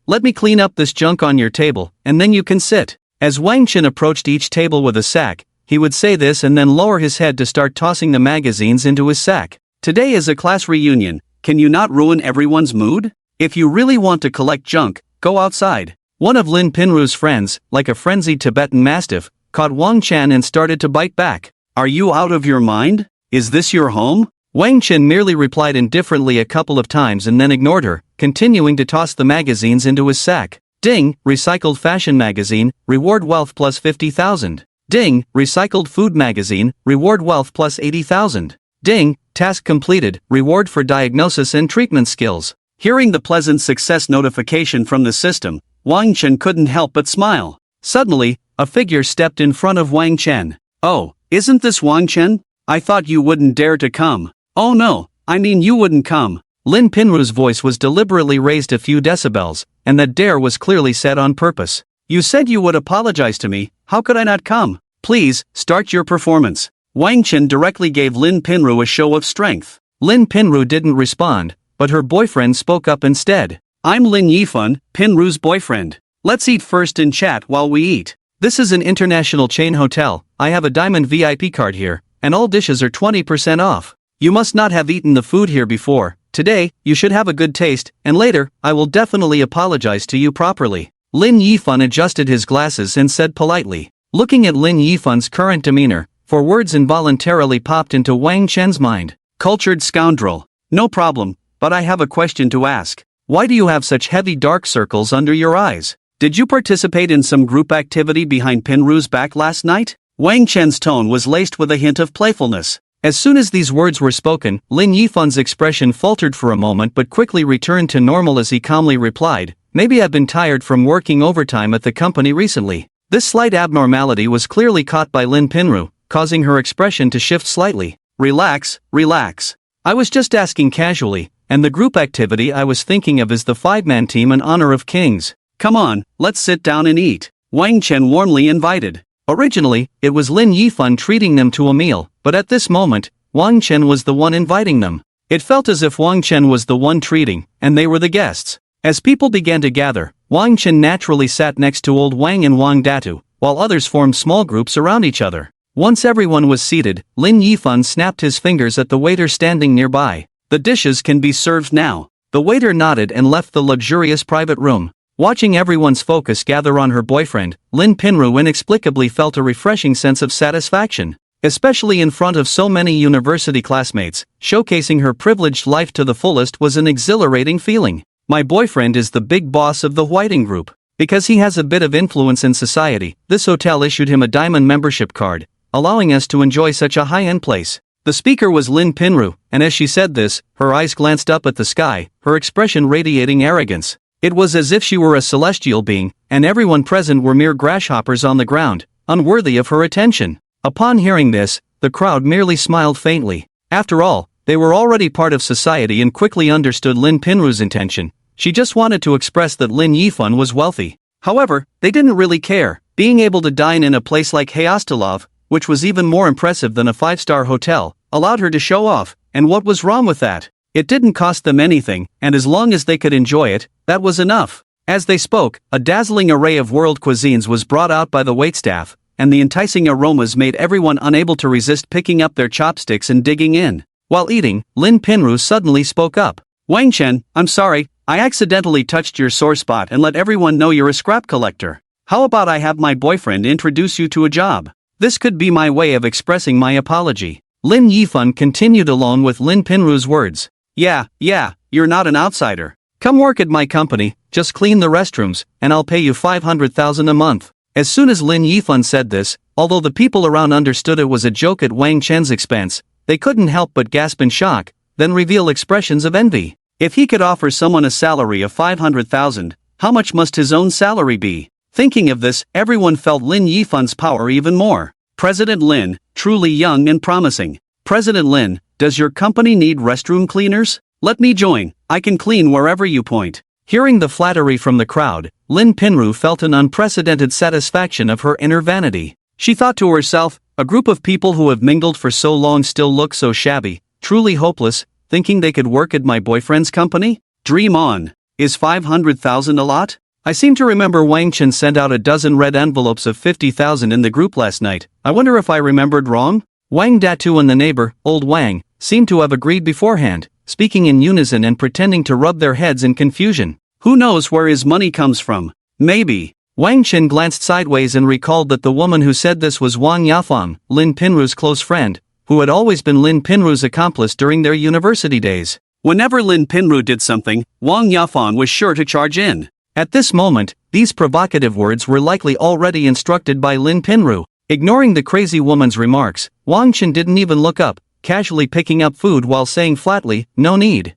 Speaker 1: let me clean up this junk on your table, and then you can sit. As Wang Chen approached each table with a sack, he would say this and then lower his head to start tossing the magazines into his sack. Today is a class reunion, can you not ruin everyone's mood? If you really want to collect junk, go outside. One of Lin Pinru's friends, like a frenzied Tibetan mastiff, caught Wang Chen and started to bite back. Are you out of your mind? Is this your home? Wang Chen merely replied indifferently a couple of times and then ignored her, continuing to toss the magazines into his sack. Ding, recycled fashion magazine, reward wealth plus 50,000. Ding, recycled food magazine, reward wealth plus 80,000. Ding, task completed, reward for diagnosis and treatment skills. Hearing the pleasant success notification from the system, Wang Chen couldn't help but smile. Suddenly, a figure stepped in front of Wang Chen. Oh, isn't this Wang Chen? I thought you wouldn't dare to come. Oh no, I mean you wouldn't come. Lin Pinru's voice was deliberately raised a few decibels, and that dare was clearly said on purpose. You said you would apologize to me, how could I not come? Please, start your performance. Wang Chen directly gave Lin Pinru a show of strength. Lin Pinru didn't respond, but her boyfriend spoke up instead. I'm Lin Yifan, Pinru's boyfriend. Let's eat first and chat while we eat. This is an international chain hotel, I have a diamond VIP card here, and all dishes are 20% off. You must not have eaten the food here before. Today, you should have a good taste, and later, I will definitely apologize to you properly. Lin Yifan adjusted his glasses and said politely. Looking at Lin Yifan's current demeanor, 4 words involuntarily popped into Wang Chen's mind. Cultured scoundrel. No problem, but I have a question to ask. Why do you have such heavy dark circles under your eyes? Did you participate in some group activity behind Pinru's back last night? Wang Chen's tone was laced with a hint of playfulness. As soon as these words were spoken, Lin Yifan's expression faltered for a moment but quickly returned to normal as he calmly replied, "Maybe I've been tired from working overtime at the company recently." This slight abnormality was clearly caught by Lin Pinru, causing her expression to shift slightly. "Relax, relax. I was just asking casually, and the group activity I was thinking of is the 5-man team in honor of kings. Come on, let's sit down and eat," Wang Chen warmly invited. Originally, it was Lin Yifan treating them to a meal, but at this moment, Wang Chen was the one inviting them. It felt as if Wang Chen was the one treating, and they were the guests. As people began to gather, Wang Chen naturally sat next to old Wang and Wang Datu, while others formed small groups around each other. Once everyone was seated, Lin Yifan snapped his fingers at the waiter standing nearby. "The dishes can be served now." The waiter nodded and left the luxurious private room. Watching everyone's focus gather on her boyfriend, Lin Pinru inexplicably felt a refreshing sense of satisfaction. Especially in front of so many university classmates, showcasing her privileged life to the fullest was an exhilarating feeling. "My boyfriend is the big boss of the Whiting Group. Because he has a bit of influence in society, this hotel issued him a diamond membership card, allowing us to enjoy such a high-end place." The speaker was Lin Pinru, and as she said this, her eyes glanced up at the sky, her expression radiating arrogance. It was as if she were a celestial being, and everyone present were mere grasshoppers on the ground, unworthy of her attention. Upon hearing this, the crowd merely smiled faintly. After all, they were already part of society and quickly understood Lin Pinru's intention. She just wanted to express that Lin Yifan was wealthy. However, they didn't really care. Being able to dine in a place like Hayastalov, which was even more impressive than a 5-star hotel, allowed her to show off, and what was wrong with that? It didn't cost them anything, and as long as they could enjoy it, that was enough. As they spoke, a dazzling array of world cuisines was brought out by the waitstaff, and the enticing aromas made everyone unable to resist picking up their chopsticks and digging in. While eating, Lin Pinru suddenly spoke up. "Wang Chen, I'm sorry, I accidentally touched your sore spot and let everyone know you're a scrap collector. How about I have my boyfriend introduce you to a job? This could be my way of expressing my apology." Lin Yifan continued along with Lin Pinru's words. Yeah, you're not an outsider. Come work at my company, just clean the restrooms, and I'll pay you 500,000 a month." As soon as Lin Yifan said this, although the people around understood it was a joke at Wang Chen's expense, they couldn't help but gasp in shock, then reveal expressions of envy. If he could offer someone a salary of 500,000, how much must his own salary be? Thinking of this, everyone felt Lin Yifan's power even more. President Lin, truly young and promising. "President Lin, does your company need restroom cleaners? Let me join, I can clean wherever you point." Hearing the flattery from the crowd, Lin Pinru felt an unprecedented satisfaction of her inner vanity. She thought to herself, a group of people who have mingled for so long still look so shabby, truly hopeless, thinking they could work at my boyfriend's company? Dream on. Is 500,000 a lot? I seem to remember Wang Chen sent out a dozen red envelopes of 50,000 in the group last night. I wonder if I remembered wrong? Wang Datu and the neighbor, old Wang, seemed to have agreed beforehand, speaking in unison and pretending to rub their heads in confusion. Who knows where his money comes from? Maybe. Wang Chen glanced sideways and recalled that the woman who said this was Wang Yafang, Lin Pinru's close friend, who had always been Lin Pinru's accomplice during their university days. Whenever Lin Pinru did something, Wang Yafang was sure to charge in. At this moment, these provocative words were likely already instructed by Lin Pinru. Ignoring the crazy woman's remarks, Wang Chen didn't even look up, casually picking up food while saying flatly, "No need."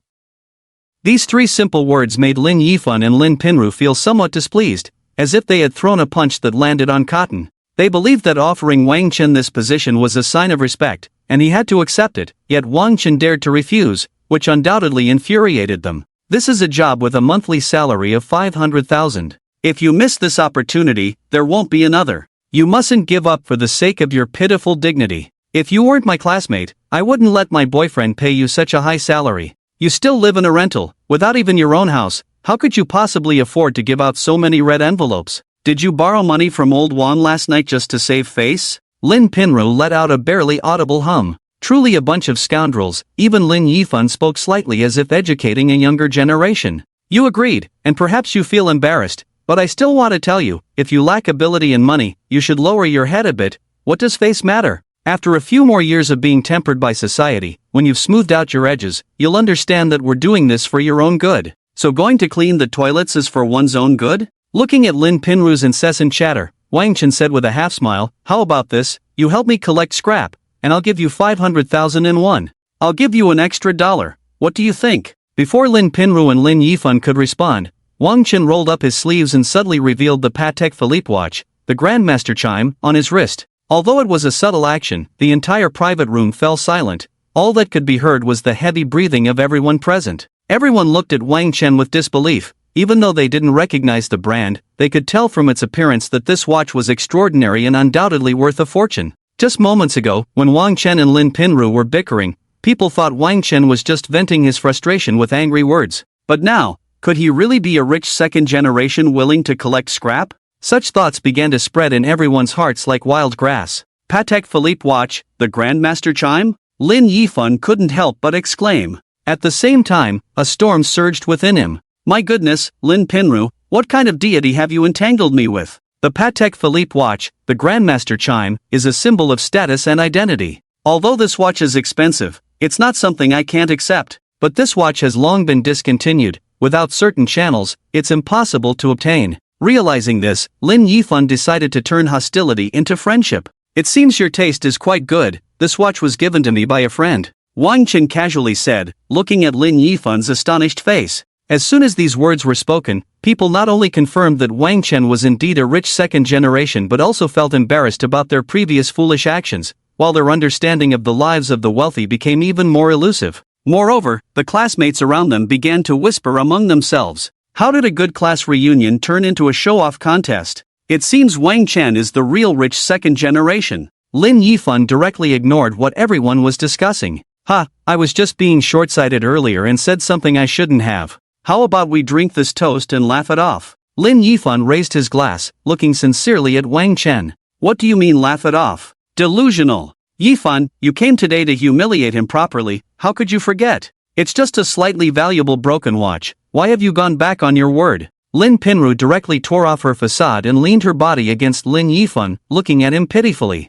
Speaker 1: These three simple words made Lin Yifan and Lin Pinru feel somewhat displeased, as if they had thrown a punch that landed on cotton. They believed that offering Wang Chen this position was a sign of respect, and he had to accept it, yet Wang Chen dared to refuse, which undoubtedly infuriated them. This is a job with a monthly salary of 500,000. If you miss this opportunity, there won't be another. You mustn't give up for the sake of your pitiful dignity. If you weren't my classmate, I wouldn't let my boyfriend pay you such a high salary. You still live in a rental, without even your own house. How could you possibly afford to give out so many red envelopes? Did you borrow money from old Juan last night just to save face? Lin Pinru let out a barely audible hum. Truly a bunch of scoundrels. Even Lin Yifan spoke slightly as if educating a younger generation. You agreed, and perhaps you feel embarrassed, but I still want to tell you, if you lack ability and money, you should lower your head a bit. What does face matter? After a few more years of being tempered by society, when you've smoothed out your edges, you'll understand that we're doing this for your own good. So going to clean the toilets is for one's own good? Looking at Lin Pinru's incessant chatter, Wang Chen said with a half-smile, "How about this? You help me collect scrap, and I'll give you 500,000 in one. I'll give you an extra $1. What do you think?" Before Lin Pinru and Lin Yifan could respond, Wang Chen rolled up his sleeves and suddenly revealed the Patek Philippe watch, the Grandmaster chime, on his wrist. Although it was a subtle action, the entire private room fell silent. All that could be heard was the heavy breathing of everyone present. Everyone looked at Wang Chen with disbelief. Even though they didn't recognize the brand, they could tell from its appearance that this watch was extraordinary and undoubtedly worth a fortune. Just moments ago, when Wang Chen and Lin Pinru were bickering, people thought Wang Chen was just venting his frustration with angry words. But now, could he really be a rich second generation willing to collect scrap? Such thoughts began to spread in everyone's hearts like wild grass. Patek Philippe watch, the Grandmaster chime? Lin Yifan couldn't help but exclaim. At the same time, a storm surged within him. "My goodness, Lin Pinru, what kind of deity have you entangled me with?" The Patek Philippe watch, the Grandmaster chime, is a symbol of status and identity. Although this watch is expensive, it's not something I can't accept. But this watch has long been discontinued. Without certain channels, it's impossible to obtain. Realizing this, Lin Yifan decided to turn hostility into friendship. "It seems your taste is quite good. This watch was given to me by a friend," Wang Chen casually said, looking at Lin Yifan's astonished face. As soon as these words were spoken, people not only confirmed that Wang Chen was indeed a rich second generation but also felt embarrassed about their previous foolish actions, while their understanding of the lives of the wealthy became even more elusive. Moreover, the classmates around them began to whisper among themselves. How did a good class reunion turn into a show-off contest? It seems Wang Chen is the real rich second generation. Lin Yifan directly ignored what everyone was discussing. I was just being short-sighted earlier and said something I shouldn't have. How about we drink this toast and laugh it off?" Lin Yifan raised his glass, looking sincerely at Wang Chen. "What do you mean laugh it off? Delusional. Yifan, you came today to humiliate him properly, how could you forget? It's just a slightly valuable broken watch, why have you gone back on your word?" Lin Pinru directly tore off her facade and leaned her body against Lin Yifan, looking at him pitifully.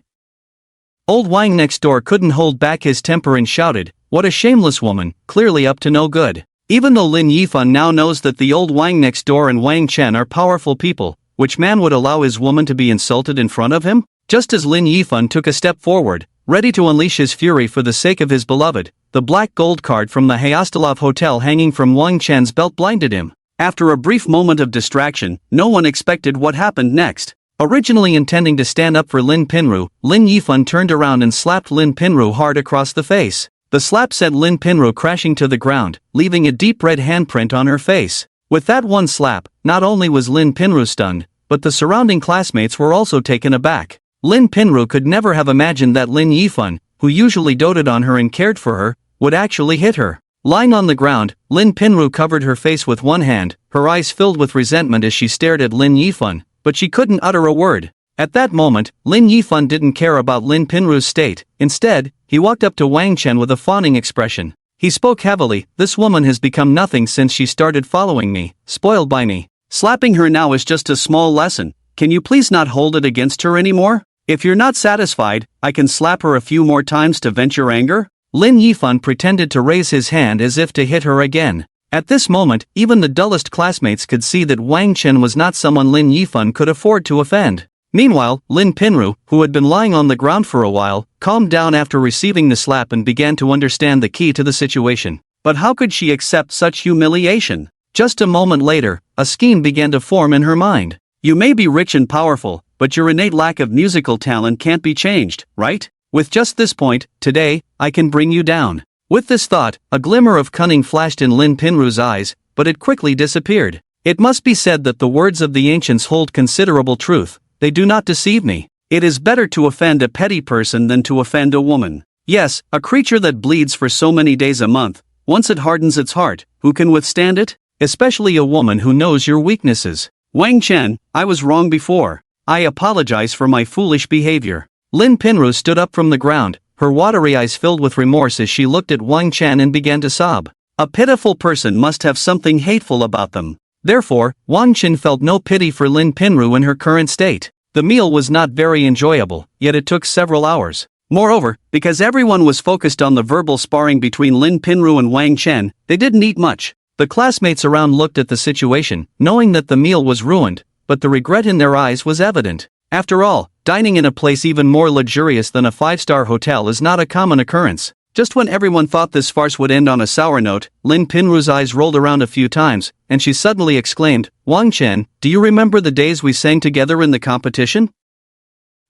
Speaker 1: Old Wang next door couldn't hold back his temper and shouted, "What a shameless woman, clearly up to no good." Even though Lin Yifan now knows that the old Wang next door and Wang Chen are powerful people, which man would allow his woman to be insulted in front of him? Just as Lin Yifan took a step forward, ready to unleash his fury for the sake of his beloved, the black gold card from the Hayastalov Hotel hanging from Wang Chen's belt blinded him. After a brief moment of distraction, no one expected what happened next. Originally intending to stand up for Lin Pinru, Lin Yifan turned around and slapped Lin Pinru hard across the face. The slap sent Lin Pinru crashing to the ground, leaving a deep red handprint on her face. With that one slap, not only was Lin Pinru stunned, but the surrounding classmates were also taken aback. Lin Pinru could never have imagined that Lin Yifan, who usually doted on her and cared for her, would actually hit her. Lying on the ground, Lin Pinru covered her face with one hand, her eyes filled with resentment as she stared at Lin Yifan, but she couldn't utter a word. At that moment, Lin Yifan didn't care about Lin Pinru's state. Instead, he walked up to Wang Chen with a fawning expression. He spoke heavily, "This woman has become nothing since she started following me, spoiled by me. Slapping her now is just a small lesson. Can you please not hold it against her anymore? If you're not satisfied, I can slap her a few more times to vent your anger?" Lin Yifan pretended to raise his hand as if to hit her again. At this moment, even the dullest classmates could see that Wang Chen was not someone Lin Yifan could afford to offend. Meanwhile, Lin Pinru, who had been lying on the ground for a while, calmed down after receiving the slap and began to understand the key to the situation. But how could she accept such humiliation? Just a moment later, a scheme began to form in her mind. You may be rich and powerful, but your innate lack of musical talent can't be changed, right? With just this point, today, I can bring you down. With this thought, a glimmer of cunning flashed in Lin Pinru's eyes, but it quickly disappeared. It must be said that the words of the ancients hold considerable truth. They do not deceive me. It is better to offend a petty person than to offend a woman. Yes, a creature that bleeds for so many days a month, once it hardens its heart, who can withstand it? Especially a woman who knows your weaknesses. Wang Chen, I was wrong before. I apologize for my foolish behavior. Lin Pinru stood up from the ground, her watery eyes filled with remorse as she looked at Wang Chen and began to sob. A pitiful person must have something hateful about them. Therefore, Wang Chen felt no pity for Lin Pinru in her current state. The meal was not very enjoyable, yet it took several hours. Moreover, because everyone was focused on the verbal sparring between Lin Pinru and Wang Chen, they didn't eat much. The classmates around looked at the situation, knowing that the meal was ruined, but the regret in their eyes was evident. After all, dining in a place even more luxurious than a five-star hotel is not a common occurrence. Just when everyone thought this farce would end on a sour note, Lin Pinru's eyes rolled around a few times, and she suddenly exclaimed, "Wang Chen, do you remember the days we sang together in the competition?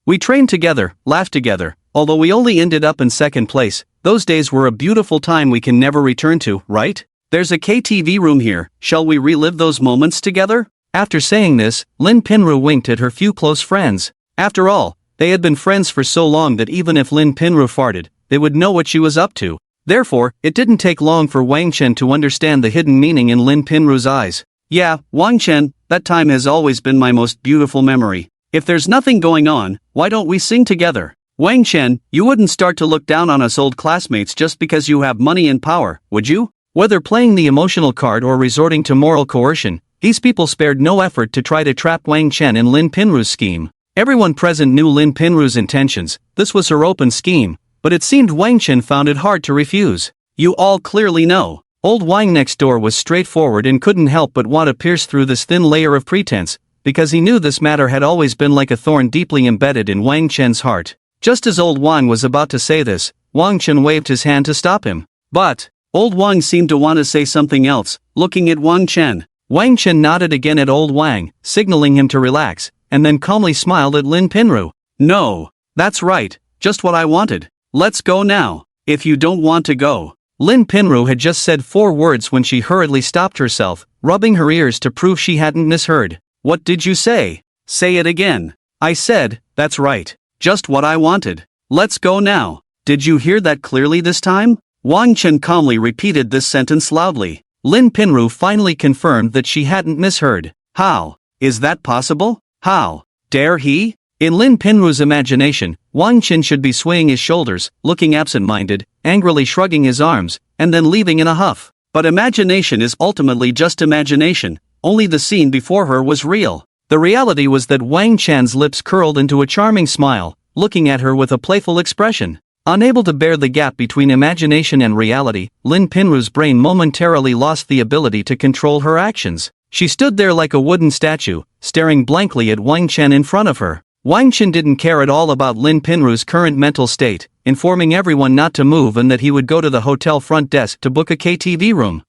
Speaker 1: We trained together, laughed together, although we only ended up in second place. Those days were a beautiful time we can never return to, right? There's a KTV room here, shall we relive those moments together?" After saying this, Lin Pinru winked at her few close friends. After all, they had been friends for so long that even if Lin Pinru farted, they would know what she was up to. Therefore, it didn't take long for Wang Chen to understand the hidden meaning in Lin Pinru's eyes. "Yeah, Wang Chen, that time has always been my most beautiful memory. If there's nothing going on, why don't we sing together? Wang Chen, you wouldn't start to look down on us old classmates just because you have money and power, would you?" Whether playing the emotional card or resorting to moral coercion, these people spared no effort to try to trap Wang Chen in Lin Pinru's scheme. Everyone present knew Lin Pinru's intentions. This was her open scheme, but it seemed Wang Chen found it hard to refuse. "You all clearly know." Old Wang next door was straightforward and couldn't help but want to pierce through this thin layer of pretense, because he knew this matter had always been like a thorn deeply embedded in Wang Chen's heart. Just as old Wang was about to say this, Wang Chen waved his hand to stop him. But old Wang seemed to want to say something else, looking at Wang Chen. Wang Chen nodded again at old Wang, signaling him to relax, and then calmly smiled at Lin Pinru. "No, that's right, just what I wanted. Let's go now, if you don't want to go." Lin Pinru had just said 4 words when she hurriedly stopped herself, rubbing her ears to prove she hadn't misheard. "What did you say? Say it again." "I said, that's right, just what I wanted. Let's go now. Did you hear that clearly this time?" Wang Chen calmly repeated this sentence loudly. Lin Pinru finally confirmed that she hadn't misheard. How is that possible? How dare he? In Lin Pinru's imagination, Wang Chen should be swaying his shoulders, looking absent-minded, angrily shrugging his arms, and then leaving in a huff. But imagination is ultimately just imagination, only the scene before her was real. The reality was that Wang Chen's lips curled into a charming smile, looking at her with a playful expression. Unable to bear the gap between imagination and reality, Lin Pinru's brain momentarily lost the ability to control her actions. She stood there like a wooden statue, staring blankly at Wang Chen in front of her. Wang Chen didn't care at all about Lin Pinru's current mental state, informing everyone not to move and that he would go to the hotel front desk to book a KTV room.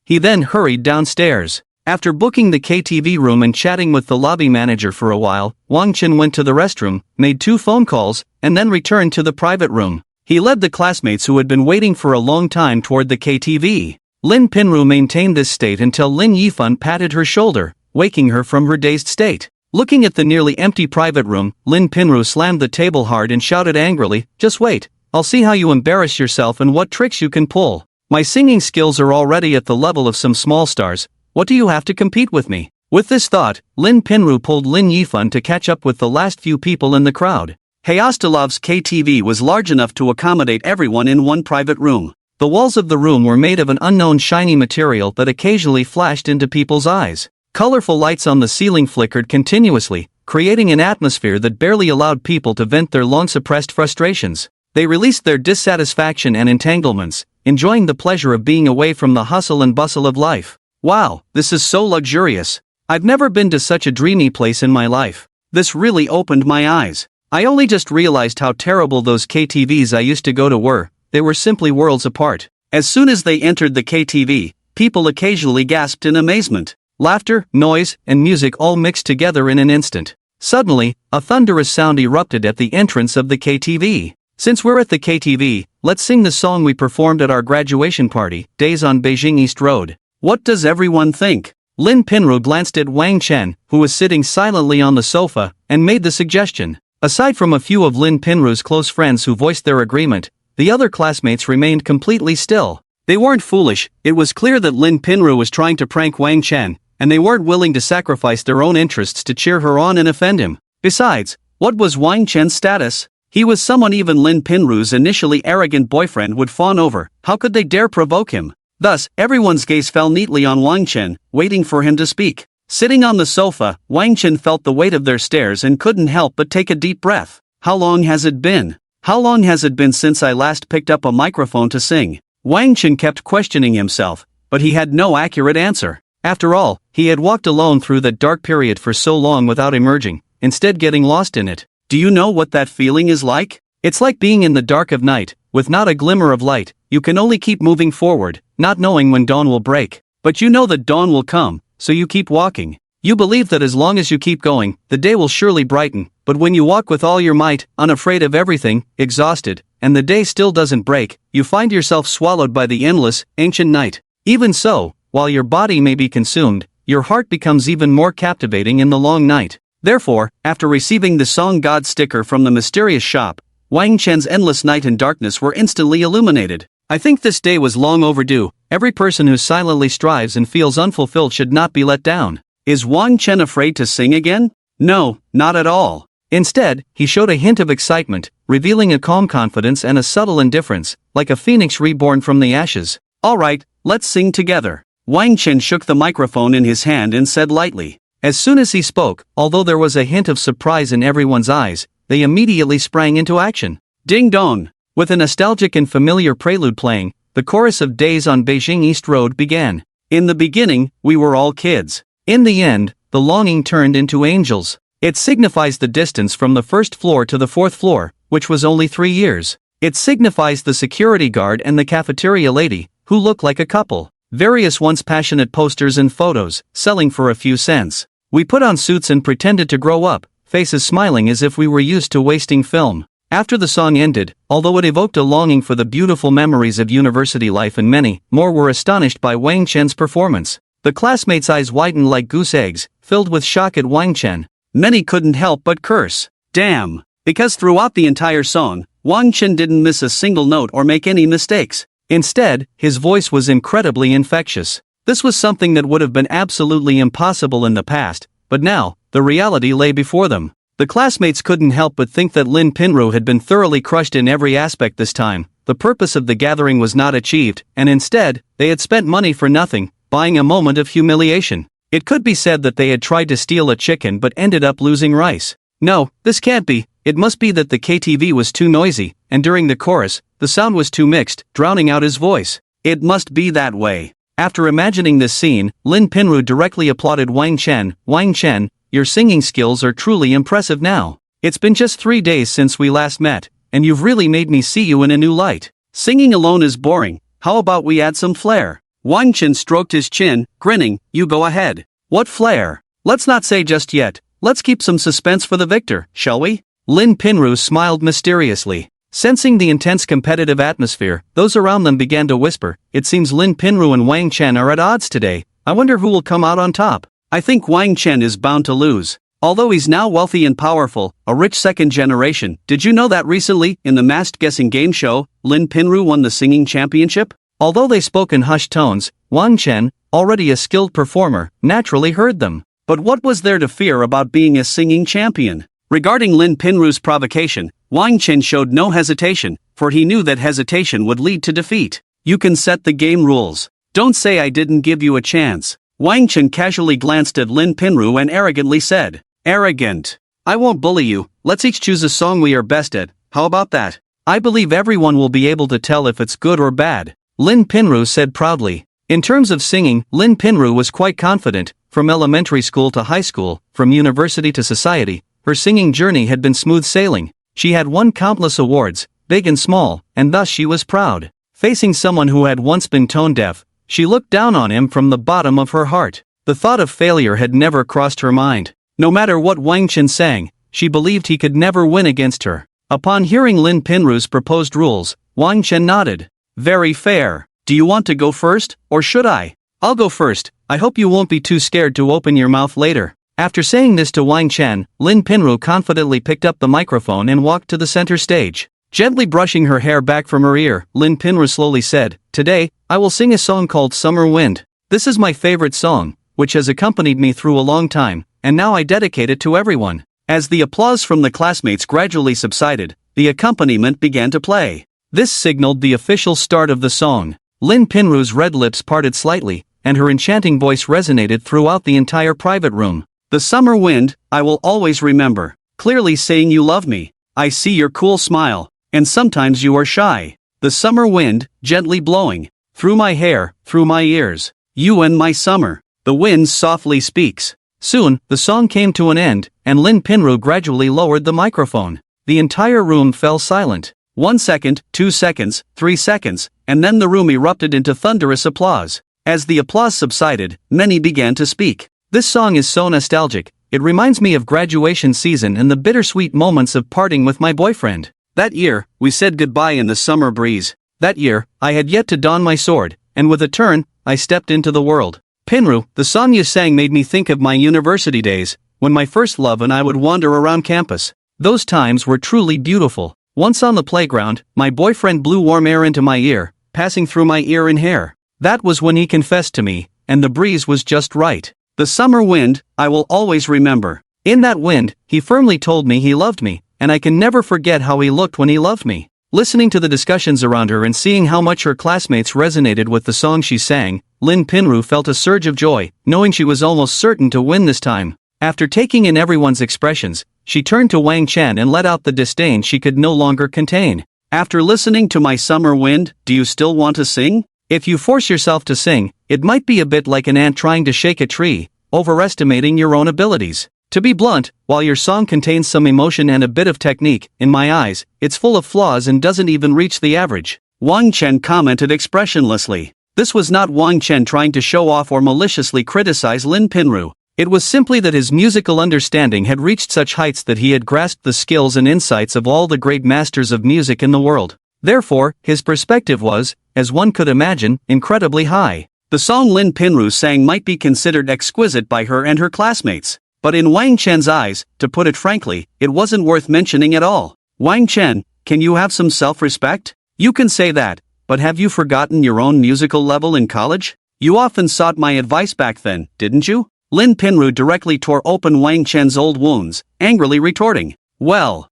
Speaker 1: He then hurried downstairs. After booking the KTV room and chatting with the lobby manager for a while, Wang Chen went to the restroom, made 2 phone calls, and then returned to the private room. He led the classmates who had been waiting for a long time toward the KTV. Lin Pinru maintained this state until Lin Yifan patted her shoulder, waking her from her dazed state. Looking at the nearly empty private room, Lin Pinru slammed the table hard and shouted angrily, "Just wait, I'll see how you embarrass yourself and what tricks you can pull. My singing skills are already at the level of some small stars. What do you have to compete with me?" With this thought, Lin Pinru pulled Lin Yifan to catch up with the last few people in the crowd. Hayastalov's KTV was large enough to accommodate everyone in one private room. The walls of the room were made of an unknown shiny material that occasionally flashed into people's eyes. Colorful lights on the ceiling flickered continuously, creating an atmosphere that barely allowed people to vent their long-suppressed frustrations. They released their dissatisfaction and entanglements, enjoying the pleasure of being away from the hustle and bustle of life. Wow, this is so luxurious. I've never been to such a dreamy place in my life. This really opened my eyes. I only just realized how terrible those KTVs I used to go to were. They were simply worlds apart. As soon as they entered the KTV, people occasionally gasped in amazement. Laughter, noise, and music all mixed together in an instant. Suddenly, a thunderous sound erupted at the entrance of the KTV. "Since we're at the KTV, let's sing the song we performed at our graduation party, Days on Beijing East Road. What does everyone think?" Lin Pinru glanced at Wang Chen, who was sitting silently on the sofa, and made the suggestion. Aside from a few of Lin Pinru's close friends who voiced their agreement, the other classmates remained completely still. They weren't foolish. It was clear that Lin Pinru was trying to prank Wang Chen, and they weren't willing to sacrifice their own interests to cheer her on and offend him. Besides, what was Wang Chen's status? He was someone even Lin Pinru's initially arrogant boyfriend would fawn over. How could they dare provoke him? Thus, everyone's gaze fell neatly on Wang Chen, waiting for him to speak. Sitting on the sofa, Wang Chen felt the weight of their stares and couldn't help but take a deep breath. How long has it been? How long has it been since I last picked up a microphone to sing? Wang Chen kept questioning himself, but he had no accurate answer. After all, he had walked alone through that dark period for so long without emerging, instead getting lost in it. Do you know what that feeling is like? It's like being in the dark of night, with not a glimmer of light. You can only keep moving forward, not knowing when dawn will break. But you know that dawn will come, so you keep walking. You believe that as long as you keep going, the day will surely brighten. But when you walk with all your might, unafraid of everything, exhausted, and the day still doesn't break, you find yourself swallowed by the endless, ancient night. Even so, while your body may be consumed, your heart becomes even more captivating in the long night. Therefore, after receiving the Song God sticker from the mysterious shop, Wang Chen's endless night and darkness were instantly illuminated. I think this day was long overdue. Every person who silently strives and feels unfulfilled should not be let down. Is Wang Chen afraid to sing again? No, not at all. Instead, he showed a hint of excitement, revealing a calm confidence and a subtle indifference, like a phoenix reborn from the ashes. Alright, let's sing together. Wang Chen shook the microphone in his hand and said lightly. As soon as he spoke, although there was a hint of surprise in everyone's eyes, they immediately sprang into action. Ding dong! With a nostalgic and familiar prelude playing, the chorus of Days on Beijing East Road began. In the beginning, we were all kids. In the end, the longing turned into angels. It signifies the distance from the first floor to the fourth floor, which was only 3 years. It signifies the security guard and the cafeteria lady, who look like a couple. Various once passionate posters and photos, selling for a few cents. We put on suits and pretended to grow up, faces smiling as if we were used to wasting film. After the song ended, although it evoked a longing for the beautiful memories of university life, and many more were astonished by Wang Chen's performance. The classmates' eyes widened like goose eggs, filled with shock at Wang Chen. Many couldn't help but curse. Damn! Because throughout the entire song, Wang Chen didn't miss a single note or make any mistakes. Instead, his voice was incredibly infectious. This was something that would have been absolutely impossible in the past, but now, the reality lay before them. The classmates couldn't help but think that Lin Pinru had been thoroughly crushed in every aspect this time. The purpose of the gathering was not achieved, and instead, they had spent money for nothing, buying a moment of humiliation. It could be said that they had tried to steal a chicken but ended up losing rice. No, this can't be. It must be that the KTV was too noisy, and during the chorus, the sound was too mixed, drowning out his voice. It must be that way. After imagining this scene, Lin Pinru directly applauded Wang Chen. Wang Chen, your singing skills are truly impressive now. It's been just 3 days since we last met, and you've really made me see you in a new light. Singing alone is boring. How about we add some flair? Wang Chen stroked his chin, grinning. You go ahead. What flair? Let's not say just yet. Let's keep some suspense for the victor, shall we? Lin Pinru smiled mysteriously. Sensing the intense competitive atmosphere, those around them began to whisper, it seems Lin Pinru and Wang Chen are at odds today. I wonder who will come out on top. I think Wang Chen is bound to lose. Although he's now wealthy and powerful, a rich second generation, did you know that recently, in the masked guessing game show, Lin Pinru won the singing championship? Although they spoke in hushed tones, Wang Chen, already a skilled performer, naturally heard them. But what was there to fear about being a singing champion? Regarding Lin Pinru's provocation, Wang Chen showed no hesitation, for he knew that hesitation would lead to defeat. You can set the game rules. Don't say I didn't give you a chance. Wang Chen casually glanced at Lin Pinru and arrogantly said, Arrogant. I won't bully you, let's each choose a song we are best at, how about that? I believe everyone will be able to tell if it's good or bad. Lin Pinru said proudly. In terms of singing, Lin Pinru was quite confident. From elementary school to high school, from university to society, her singing journey had been smooth sailing. She had won countless awards, big and small, and thus she was proud. Facing someone who had once been tone deaf, she looked down on him from the bottom of her heart. The thought of failure had never crossed her mind. No matter what Wang Chen sang, she believed he could never win against her. Upon hearing Lin Pinru's proposed rules, Wang Chen nodded. Very fair. Do you want to go first, or should I? I'll go first. I hope you won't be too scared to open your mouth later. After saying this to Wang Chen, Lin Pinru confidently picked up the microphone and walked to the center stage. Gently brushing her hair back from her ear, Lin Pinru slowly said, Today, I will sing a song called Summer Wind. This is my favorite song, which has accompanied me through a long time, and now I dedicate it to everyone. As the applause from the classmates gradually subsided, the accompaniment began to play. This signaled the official start of the song. Lin Pinru's red lips parted slightly, and her enchanting voice resonated throughout the entire private room. The summer wind, I will always remember, clearly saying you love me. I see your cool smile, and sometimes you are shy. The summer wind, gently blowing, through my hair, through my ears. You and my summer. The wind softly speaks. Soon, the song came to an end, and Lin Pinru gradually lowered the microphone. The entire room fell silent. 1 second, 2 seconds, 3 seconds, and then the room erupted into thunderous applause. As the applause subsided, many began to speak. This song is so nostalgic, it reminds me of graduation season and the bittersweet moments of parting with my boyfriend. That year, we said goodbye in the summer breeze. That year, I had yet to don my sword, and with a turn, I stepped into the world. Pinru, the song you sang made me think of my university days, when my first love and I would wander around campus. Those times were truly beautiful. Once on the playground, my boyfriend blew warm air into my ear, passing through my ear and hair. That was when he confessed to me, and the breeze was just right. The summer wind, I will always remember. In that wind, he firmly told me he loved me, and I can never forget how he looked when he loved me. Listening to the discussions around her and seeing how much her classmates resonated with the song she sang, Lin Pinru felt a surge of joy, knowing she was almost certain to win this time. After taking in everyone's expressions, she turned to Wang Chen and let out the disdain she could no longer contain. After listening to my summer wind, do you still want to sing? If you force yourself to sing, it might be a bit like an ant trying to shake a tree, overestimating your own abilities. To be blunt, while your song contains some emotion and a bit of technique, in my eyes, it's full of flaws and doesn't even reach the average. Wang Chen commented expressionlessly. This was not Wang Chen trying to show off or maliciously criticize Lin Pinru. It was simply that his musical understanding had reached such heights that he had grasped the skills and insights of all the great masters of music in the world. Therefore, his perspective was, as one could imagine, incredibly high. The song Lin Pinru sang might be considered exquisite by her and her classmates. But in Wang Chen's eyes, to put it frankly, it wasn't worth mentioning at all. Wang Chen, can you have some self-respect? You can say that, but have you forgotten your own musical level in college? You often sought my advice back then, didn't you? Lin Pinru directly tore open Wang Chen's old wounds, angrily retorting. Well,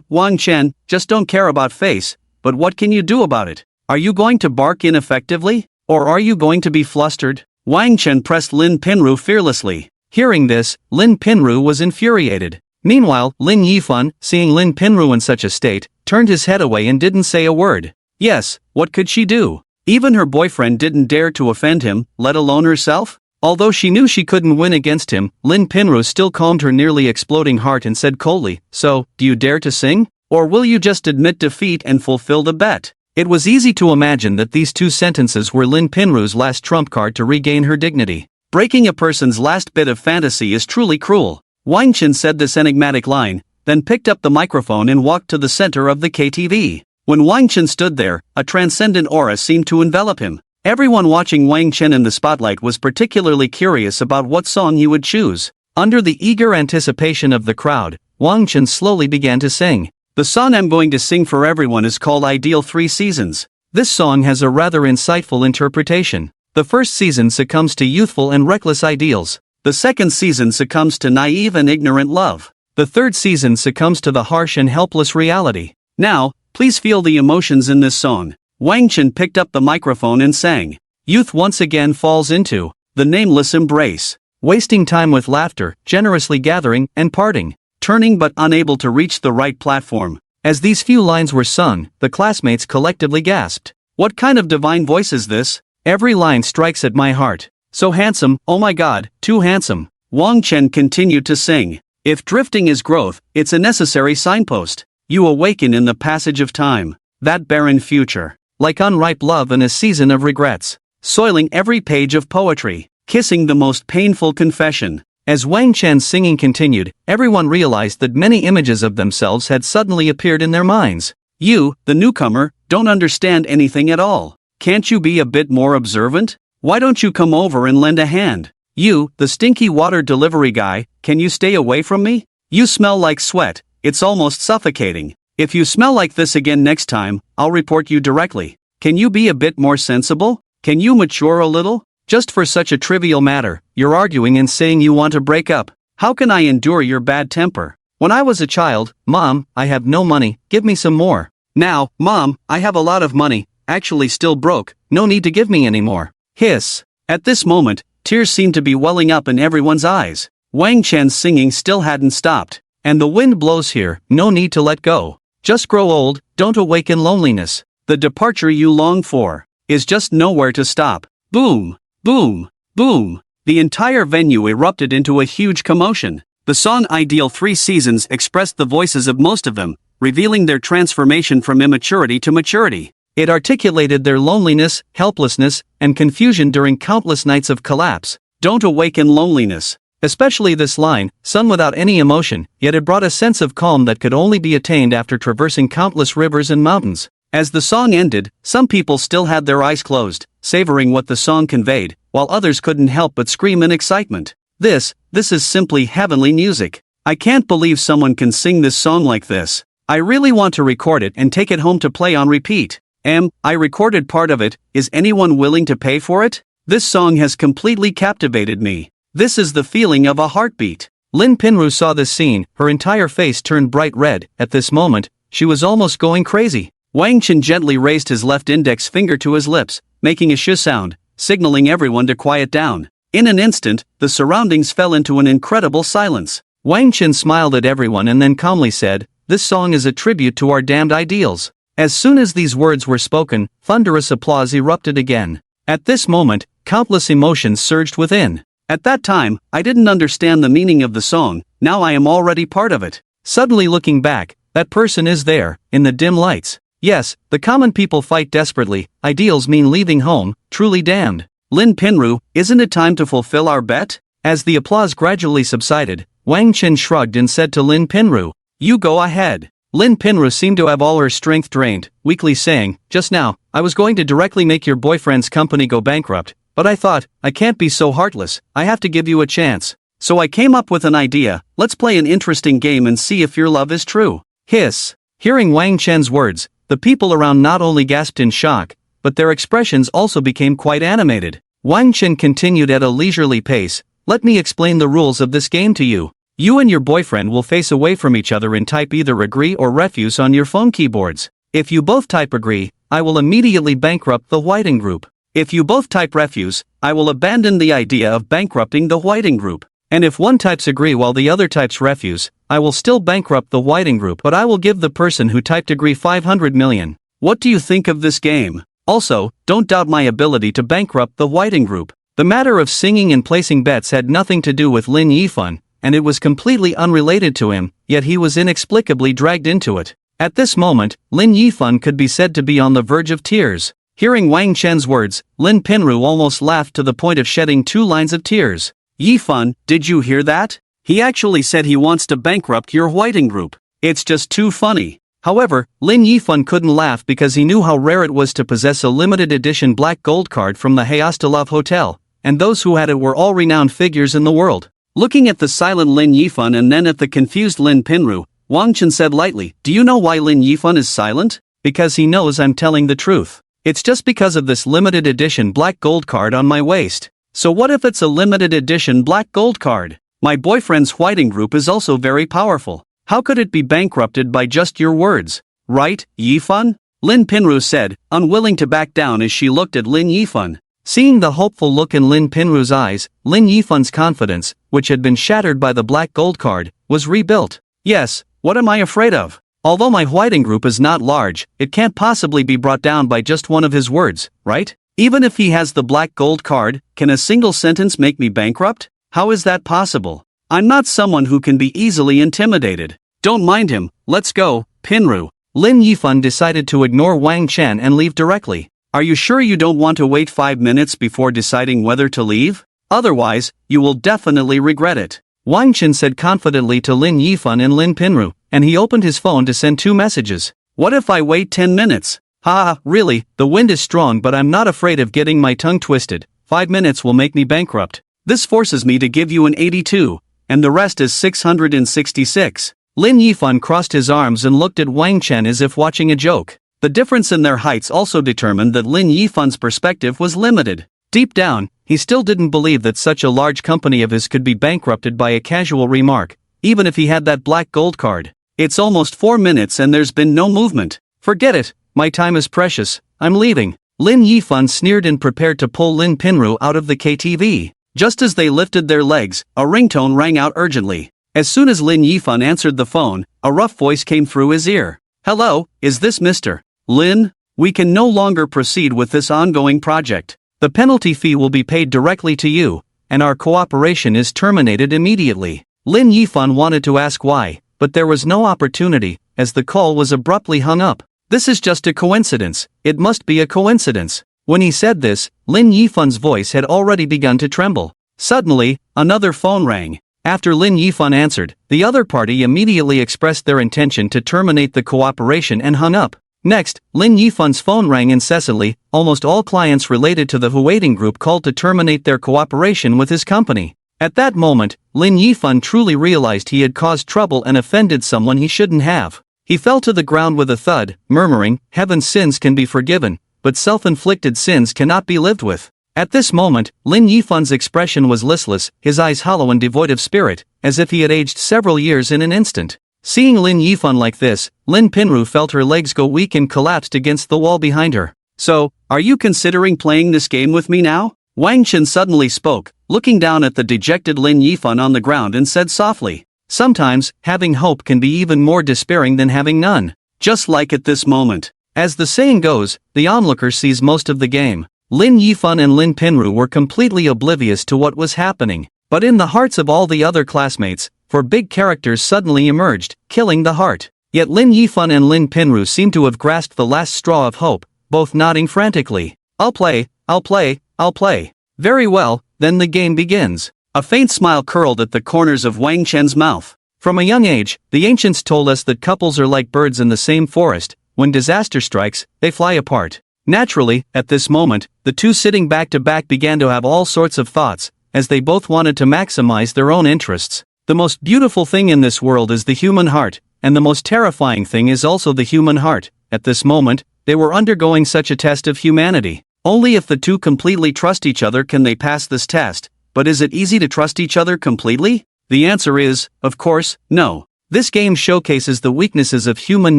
Speaker 1: Wang Chen, just don't care about face, but what can you do about it? Are you going to bark ineffectively? Or are you going to be flustered? Wang Chen pressed Lin Pinru fearlessly. Hearing this, Lin Pinru was infuriated. Meanwhile, Lin Yifan, seeing Lin Pinru in such a state, turned his head away and didn't say a word. Yes, what could she do? Even her boyfriend didn't dare to offend him, let alone herself? Although she knew she couldn't win against him, Lin Pinru still calmed her nearly exploding heart and said coldly, "So, do you dare to sing? Or will you just admit defeat and fulfill the bet?" It was easy to imagine that these two sentences were Lin Pinru's last trump card to regain her dignity. Breaking a person's last bit of fantasy is truly cruel. Wang Chen said this enigmatic line, then picked up the microphone and walked to the center of the KTV. When Wang Chen stood there, a transcendent aura seemed to envelop him. Everyone watching Wang Chen in the spotlight was particularly curious about what song he would choose. Under the eager anticipation of the crowd, Wang Chen slowly began to sing. The song I'm going to sing for everyone is called Ideal 3 Seasons. This song has a rather insightful interpretation. The first season succumbs to youthful and reckless ideals. The second season succumbs to naive and ignorant love. The third season succumbs to the harsh and helpless reality. Now, please feel the emotions in this song. Wang Chen picked up the microphone and sang. Youth once again falls into the nameless embrace. Wasting time with laughter, generously gathering, and parting. Turning but unable to reach the right platform. As these few lines were sung, the classmates collectively gasped. What kind of divine voice is this? Every line strikes at my heart. So handsome, oh my god, too handsome. Wang Chen continued to sing. If drifting is growth, it's a necessary signpost. You awaken in the passage of time. That barren future. Like unripe love in a season of regrets. Soiling every page of poetry. Kissing the most painful confession. As Wang Chen's singing continued, everyone realized that many images of themselves had suddenly appeared in their minds. You, the newcomer, don't understand anything at all. Can't you be a bit more observant? Why don't you come over and lend a hand? You, the stinky water delivery guy, can you stay away from me? You smell like sweat, it's almost suffocating. If you smell like this again next time, I'll report you directly. Can you be a bit more sensible? Can you mature a little? Just for such a trivial matter, you're arguing and saying you want to break up. How can I endure your bad temper? When I was a child, Mom, I have no money, give me some more. Now, Mom, I have a lot of money, actually still broke, no need to give me any more. Hiss. At this moment, tears seemed to be welling up in everyone's eyes. Wang Chen's singing still hadn't stopped. And the wind blows here, no need to let go. Just grow old, don't awaken loneliness. The departure you long for is just nowhere to stop. Boom, boom, boom. the entire venue erupted into a huge commotion. The song Ideal 3 Seasons expressed the voices of most of them, revealing their transformation from immaturity to maturity. It articulated their loneliness, helplessness, and confusion during countless nights of collapse. Don't awaken loneliness. Especially this line, sung without any emotion, yet it brought a sense of calm that could only be attained after traversing countless rivers and mountains. As the song ended, some people still had their eyes closed, savoring what the song conveyed, while others couldn't help but scream in excitement. This is simply heavenly music. I can't believe someone can sing this song like this. I really want to record it and take it home to play on repeat. I recorded part of it. Is anyone willing to pay for it? This song has completely captivated me. This is the feeling of a heartbeat. Lin Pinru saw this scene, her entire face turned bright red. At this moment, she was almost going crazy. Wang Chen gently raised his left index finger to his lips, making a sh sound, signaling everyone to quiet down. In an instant, the surroundings fell into an incredible silence. Wang Chen smiled at everyone and then calmly said, "This song is a tribute to our damned ideals." As soon as these words were spoken, thunderous applause erupted again. At this moment, countless emotions surged within. At that time, I didn't understand the meaning of the song. Now I am already part of it. Suddenly looking back, that person is there, in the dim lights. Yes, the common people fight desperately. Ideals mean leaving home, truly damned. Lin Pinru, isn't it time to fulfill our bet? As the applause gradually subsided, Wang Chen shrugged and said to Lin Pinru, "You go ahead." Lin Pinru seemed to have all her strength drained, weakly saying, "Just now, I was going to directly make your boyfriend's company go bankrupt, but I thought, I can't be so heartless, I have to give you a chance. So I came up with an idea. Let's play an interesting game and see if your love is true." Hiss. Hearing Wang Chen's words, the people around not only gasped in shock, but their expressions also became quite animated. Wang Chen continued at a leisurely pace, "Let me explain the rules of this game to you. You and your boyfriend will face away from each other and type either agree or refuse on your phone keyboards. If you both type agree, I will immediately bankrupt the Whiting Group. If you both type refuse, I will abandon the idea of bankrupting the Whiting Group. And if one types agree while the other types refuse, I will still bankrupt the Whiting Group, but I will give the person who typed agree 500 million. What do you think of this game? Also, don't doubt my ability to bankrupt the Whiting Group." The matter of singing and placing bets had nothing to do with Lin Yifan, and it was completely unrelated to him, yet he was inexplicably dragged into it. At this moment, Lin Yifan could be said to be on the verge of tears. Hearing Wang Chen's words, Lin Pinru almost laughed to the point of shedding 2 lines of tears. "Yifan, did you hear that? He actually said he wants to bankrupt your Whiting Group. It's just too funny." However, Lin Yifan couldn't laugh because he knew how rare it was to possess a limited edition black gold card from the Hayastalav Hotel, and those who had it were all renowned figures in the world. Looking at the silent Lin Yifan and then at the confused Lin Pinru, Wang Chen said lightly, "Do you know why Lin Yifan is silent? Because he knows I'm telling the truth. It's just because of this limited edition black gold card on my waist. So what if it's a limited edition black gold card? My boyfriend's Whiting Group is also very powerful. How could it be bankrupted by just your words? Right, Yifan?" Lin Pinru said, unwilling to back down as she looked at Lin Yifan. Seeing the hopeful look in Lin Pinru's eyes, Lin Yifan's confidence, which had been shattered by the black gold card, was rebuilt. "Yes, what am I afraid of? Although my Whiting Group is not large, it can't possibly be brought down by just one of his words, right? Even if he has the black gold card, can a single sentence make me bankrupt? How is that possible? I'm not someone who can be easily intimidated. Don't mind him, let's go, Pinru." Lin Yifan decided to ignore Wang Chen and leave directly. "Are you sure you don't want to wait 5 minutes before deciding whether to leave? Otherwise, you will definitely regret it," Wang Chen said confidently to Lin Yifan and Lin Pinru, and he opened his phone to send 2 messages. "What if I wait 10 minutes? Ha, really, the wind is strong but I'm not afraid of getting my tongue twisted. 5 minutes will make me bankrupt. This forces me to give you an 82, and the rest is 666. Lin Yifan crossed his arms and looked at Wang Chen as if watching a joke. The difference in their heights also determined that Lin Yifan's perspective was limited. Deep down, he still didn't believe that such a large company of his could be bankrupted by a casual remark, even if he had that black gold card. "It's almost 4 minutes and there's been no movement. Forget it, my time is precious, I'm leaving." Lin Yifan sneered and prepared to pull Lin Pinru out of the KTV. Just as they lifted their legs, a ringtone rang out urgently. As soon as Lin Yifan answered the phone, a rough voice came through his ear. "Hello, is this Mr. Lin? We can no longer proceed with this ongoing project. The penalty fee will be paid directly to you. and our cooperation is terminated immediately. Lin Yifan wanted to ask why, but there was no opportunity, as the call was abruptly hung up. This is just a coincidence, it must be a coincidence. When he said this, Lin Yifan's voice had already begun to tremble. Suddenly, another phone rang. After Lin Yifan answered, the other party immediately expressed their intention to terminate the cooperation and hung up. Next, Lin Yifan's phone rang incessantly. Almost all clients related to the Huating Group called to terminate their cooperation with his company. At that moment, Lin Yifan truly realized he had caused trouble and offended someone he shouldn't have. He fell to the ground with a thud, murmuring, "Heaven's sins can be forgiven, but self-inflicted sins cannot be lived with." At this moment, Lin Yifan's expression was listless, his eyes hollow and devoid of spirit, as if he had aged several years in an instant. Seeing Lin Yifan like this, Lin Pinru felt her legs go weak and collapsed against the wall behind her. "So, are you considering playing this game with me now?" Wang Chen suddenly spoke, looking down at the dejected Lin Yifan on the ground and said softly, "Sometimes, having hope can be even more despairing than having none. Just like at this moment. As the saying goes, the onlooker sees most of the game." Lin Yifan and Lin Pinru were completely oblivious to what was happening, but in the hearts of all the other classmates, four big characters suddenly emerged, killing the heart. Yet Lin Yifan and Lin Pinru seemed to have grasped the last straw of hope, both nodding frantically. "I'll play, I'll play, I'll play." "Very well, then the game begins." A faint smile curled at the corners of Wang Chen's mouth. From a young age, the ancients told us that couples are like birds in the same forest. When disaster strikes, they fly apart. Naturally, at this moment, the two sitting back to back began to have all sorts of thoughts, as they both wanted to maximize their own interests. The most beautiful thing in this world is the human heart, and the most terrifying thing is also the human heart. At this moment, they were undergoing such a test of humanity. Only if the two completely trust each other can they pass this test. But is it easy to trust each other completely? The answer is, of course, no. This game showcases the weaknesses of human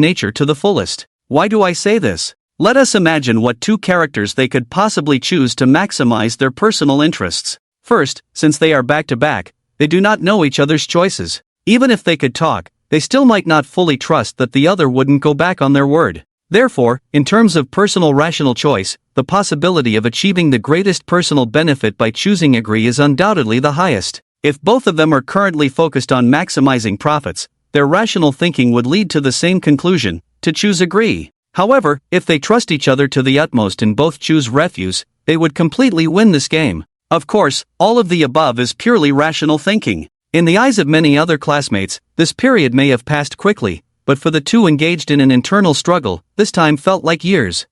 Speaker 1: nature to the fullest. Why do I say this? Let us imagine what two characters they could possibly choose to maximize their personal interests. First, since they are back to back, they do not know each other's choices. Even if they could talk, they still might not fully trust that the other wouldn't go back on their word. Therefore, in terms of personal rational choice, the possibility of achieving the greatest personal benefit by choosing agree is undoubtedly the highest. If both of them are currently focused on maximizing profits, their rational thinking would lead to the same conclusion, to choose agree. However, if they trust each other to the utmost and both choose refuse, they would completely win this game. Of course, all of the above is purely rational thinking. In the eyes of many other classmates, this period may have passed quickly, but for the two engaged in an internal struggle, this time felt like years.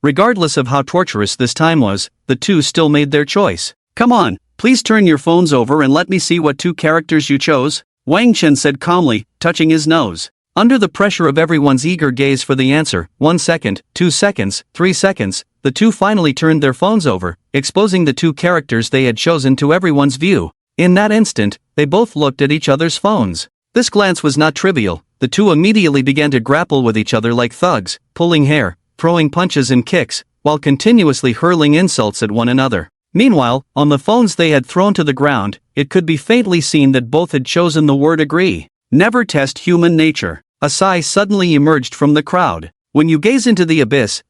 Speaker 1: Regardless of how torturous this time was, the two still made their choice. "Come on, please turn your phones over and let me see what two characters you chose," Wang Chen said calmly, touching his nose. Under the pressure of everyone's eager gaze for the answer, 1 second, 2 seconds, 3 seconds, the two finally turned their phones over, exposing the two characters they had chosen to everyone's view. In that instant, they both looked at each other's phones. This glance was not trivial. The two immediately began to grapple with each other like thugs, pulling hair, throwing punches and kicks, while continuously hurling insults at one another. Meanwhile, on the phones they had thrown to the ground, it could be faintly seen that both had chosen the word agree. Never test human nature. A sigh suddenly emerged from the crowd. "When you gaze into the abyss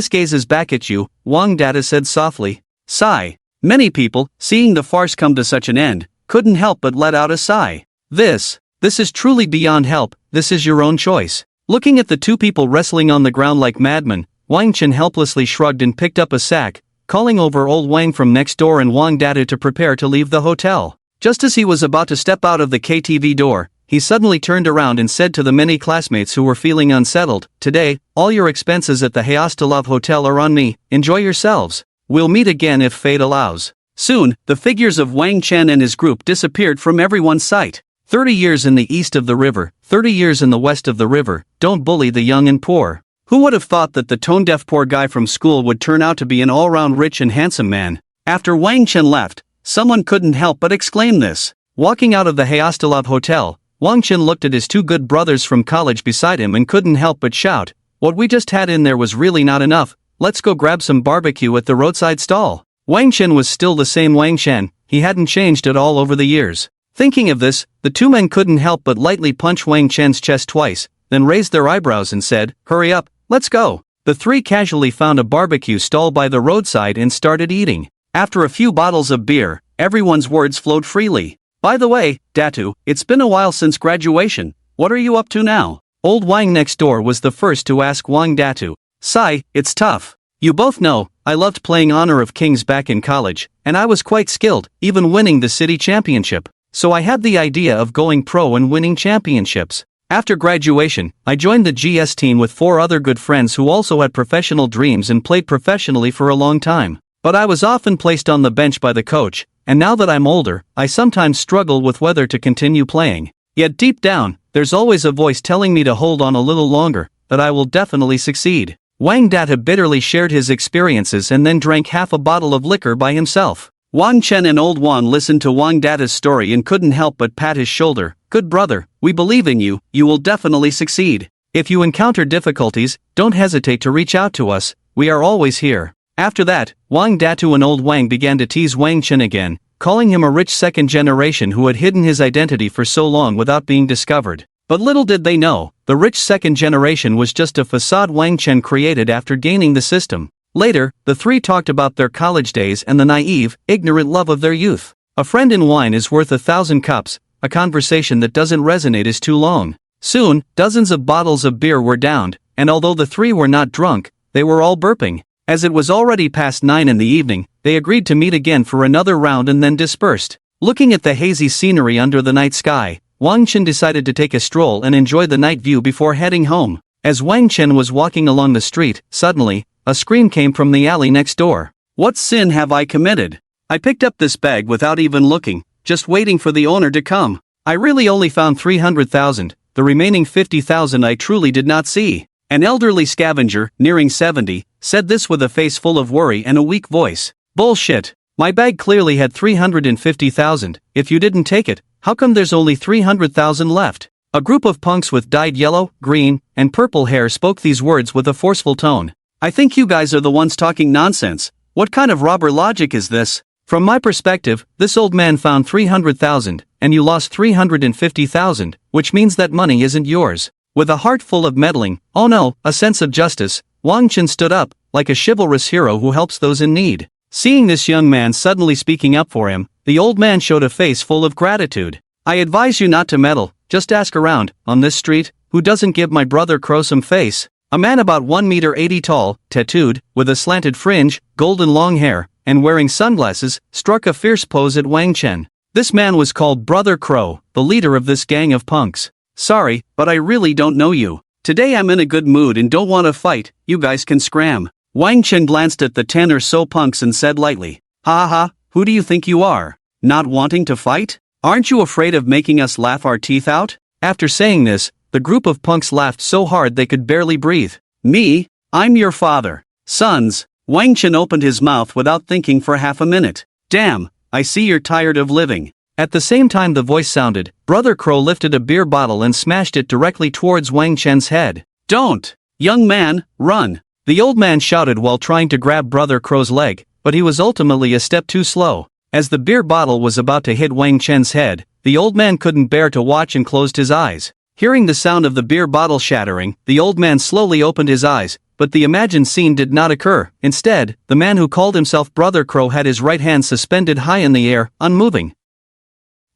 Speaker 1: gazes back at you," Wang Dada said softly. Sigh. Many people, seeing the farce come to such an end, couldn't help but let out a sigh. This is truly beyond help, this is your own choice. Looking at the two people wrestling on the ground like madmen, Wang Chen helplessly shrugged and picked up a sack, calling over old Wang from next door and Wang Dada to prepare to leave the hotel. Just as he was about to step out of the KTV door, he suddenly turned around and said to the many classmates who were feeling unsettled, "Today, all your expenses at the Hayastalov Hotel are on me, enjoy yourselves. We'll meet again if fate allows." Soon, the figures of Wang Chen and his group disappeared from everyone's sight. 30 years in the east of the river, 30 years in the west of the river, don't bully the young and poor. Who would have thought that the tone-deaf poor guy from school would turn out to be an all-round rich and handsome man? After Wang Chen left, someone couldn't help but exclaim this. Walking out of the Hayastalov Hotel, Wang Chen looked at his two good brothers from college beside him and couldn't help but shout, "What we just had in there was really not enough, let's go grab some barbecue at the roadside stall." Wang Chen was still the same Wang Chen, he hadn't changed at all over the years. Thinking of this, the two men couldn't help but lightly punch Wang Chen's chest twice, then raised their eyebrows and said, "Hurry up, let's go." The three casually found a barbecue stall by the roadside and started eating. After a few bottles of beer, Everyone's words flowed freely. By the way, Datu, it's been a while since graduation. What are you up to now? Old Wang next door was the first to ask Wang Datu. Sai, it's tough. You both know, I loved playing Honor of Kings back in college, and I was quite skilled, even winning the city championship. So I had the idea of going pro and winning championships. After graduation, I joined the GS team with 4 other good friends who also had professional dreams and played professionally for a long time. But I was often placed on the bench by the coach, and now that I'm older, I sometimes struggle with whether to continue playing. Yet deep down, there's always a voice telling me to hold on a little longer, that I will definitely succeed. Wang Data bitterly shared his experiences and then drank half a bottle of liquor by himself. Wang Chen and Old Wan listened to Wang Data's story and couldn't help but pat his shoulder. Good brother, we believe in you, you will definitely succeed. If you encounter difficulties, don't hesitate to reach out to us, we are always here. After that, Wang Datu and Old Wang began to tease Wang Chen again, calling him a rich second generation who had hidden his identity for so long without being discovered. But little did they know, the rich second generation was just a facade Wang Chen created after gaining the system. Later, the three talked about their college days and the naive, ignorant love of their youth. A friend in wine is worth 1,000 cups, a conversation that doesn't resonate is too long. Soon, dozens of bottles of beer were downed, and although the three were not drunk, they were all burping. As it was already past 9 in the evening, they agreed to meet again for another round and then dispersed. Looking at the hazy scenery under the night sky, Wang Chen decided to take a stroll and enjoy the night view before heading home. As Wang Chen was walking along the street, suddenly, a scream came from the alley next door. What sin have I committed? I picked up this bag without even looking, just waiting for the owner to come. I really only found 300,000, the remaining 50,000 I truly did not see. An elderly scavenger, nearing 70, said this with a face full of worry and a weak voice. Bullshit. My bag clearly had 350,000, if you didn't take it, how come there's only 300,000 left? A group of punks with dyed yellow, green, and purple hair spoke these words with a forceful tone. I think you guys are the ones talking nonsense. What kind of robber logic is this? From my perspective, this old man found 300,000, and you lost 350,000, which means that money isn't yours. With a heart full of meddling, oh no, a sense of justice, Wang Chen stood up, like a chivalrous hero who helps those in need. Seeing this young man suddenly speaking up for him, the old man showed a face full of gratitude. I advise you not to meddle, just ask around, on this street, who doesn't give my brother Crow some face? A man about 1.80 m tall, tattooed, with a slanted fringe, golden long hair, and wearing sunglasses, struck a fierce pose at Wang Chen. This man was called Brother Crow, the leader of this gang of punks. Sorry, but I really don't know you. Today I'm in a good mood and don't want to fight, you guys can scram. Wang Chen glanced at the 10 or so punks and said lightly, ha ha, who do you think you are? Not wanting to fight? Aren't you afraid of making us laugh our teeth out? After saying this, the group of punks laughed so hard they could barely breathe. Me? I'm your father. Sons. Wang Chen opened his mouth without thinking for half a minute. Damn, I see you're tired of living. At the same time the voice sounded, Brother Crow lifted a beer bottle and smashed it directly towards Wang Chen's head. Don't! Young man, run! The old man shouted while trying to grab Brother Crow's leg, but he was ultimately a step too slow. As the beer bottle was about to hit Wang Chen's head, the old man couldn't bear to watch and closed his eyes. Hearing the sound of the beer bottle shattering, the old man slowly opened his eyes, but the imagined scene did not occur. Instead, the man who called himself Brother Crow had his right hand suspended high in the air, unmoving.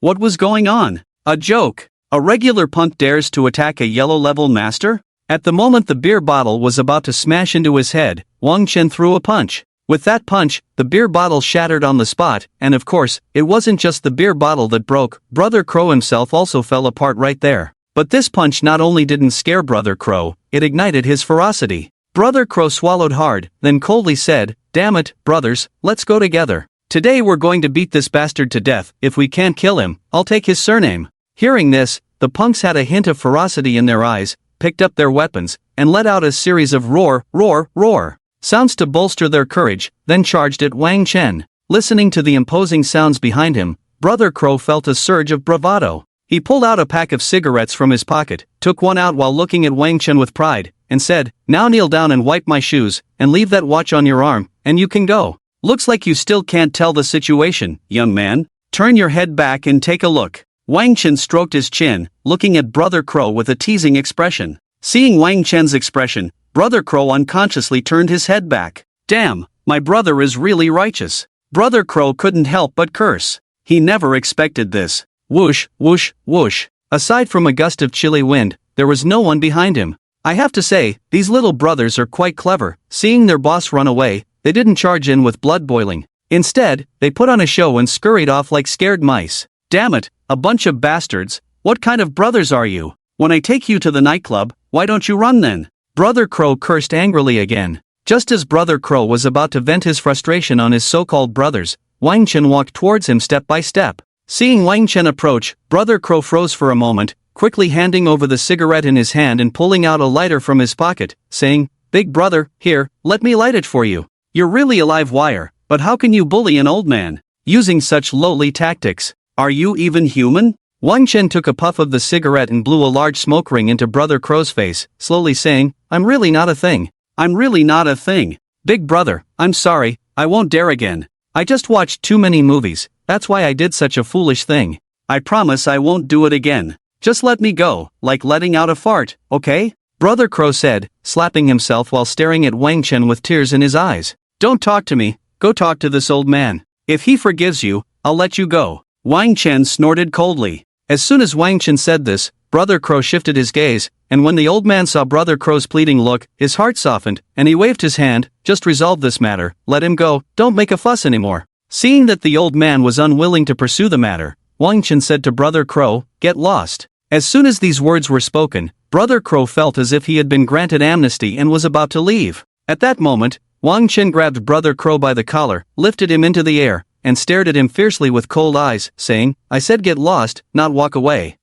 Speaker 1: What was going on? A joke. A regular punk dares to attack a yellow-level master? At the moment the beer bottle was about to smash into his head, Wang Chen threw a punch. With that punch, the beer bottle shattered on the spot, and of course, it wasn't just the beer bottle that broke, Brother Crow himself also fell apart right there. But this punch not only didn't scare Brother Crow, it ignited his ferocity. Brother Crow swallowed hard, then coldly said, damn it, brothers, let's go together. Today we're going to beat this bastard to death. If we can't kill him, I'll take his surname. Hearing this, the punks had a hint of ferocity in their eyes, picked up their weapons, and let out a series of roar, roar, roar sounds to bolster their courage, then charged at Wang Chen. Listening to the imposing sounds behind him, Brother Crow felt a surge of bravado. He pulled out a pack of cigarettes from his pocket, took one out while looking at Wang Chen with pride, and said, now kneel down and wipe my shoes, and leave that watch on your arm, and you can go. Looks like you still can't tell the situation, young man. Turn your head back and take a look. Wang Chen stroked his chin, looking at Brother Crow with a teasing expression. Seeing Wang Chen's expression, Brother Crow unconsciously turned his head back. Damn, my brother is really righteous. Brother Crow couldn't help but curse. He never expected this. Whoosh, whoosh, whoosh. Aside from a gust of chilly wind, there was no one behind him. I have to say, these little brothers are quite clever. Seeing their boss run away, they didn't charge in with blood boiling. Instead, they put on a show and scurried off like scared mice. Damn it, a bunch of bastards. What kind of brothers are you? When I take you to the nightclub, why don't you run then? Brother Crow cursed angrily again. Just as Brother Crow was about to vent his frustration on his so-called brothers, Wang Chen walked towards him step by step. Seeing Wang Chen approach, Brother Crow froze for a moment, quickly handing over the cigarette in his hand and pulling out a lighter from his pocket, saying, "Big brother, here, let me light it for you. You're really a live wire, but how can you bully an old man using such lowly tactics? Are you even human?" Wang Chen took a puff of the cigarette and blew a large smoke ring into Brother Crow's face, slowly saying, "I'm really not a thing. I'm really not a thing. Big brother, I'm sorry, I won't dare again. I just watched too many movies, that's why I did such a foolish thing. I promise I won't do it again. Just let me go, like letting out a fart, okay?" Brother Crow said, slapping himself while staring at Wang Chen with tears in his eyes. "Don't talk to me, go talk to this old man. If he forgives you, I'll let you go." Wang Chen snorted coldly. As soon as Wang Chen said this, Brother Crow shifted his gaze, and when the old man saw Brother Crow's pleading look, his heart softened, and he waved his hand. "Just resolve this matter, let him go, don't make a fuss anymore." Seeing that the old man was unwilling to pursue the matter, Wang Chen said to Brother Crow, "Get lost." As soon as these words were spoken, Brother Crow felt as if he had been granted amnesty and was about to leave. At that moment, Wang Chen grabbed Brother Crow by the collar, lifted him into the air, and stared at him fiercely with cold eyes, saying, "I said get lost, not walk away.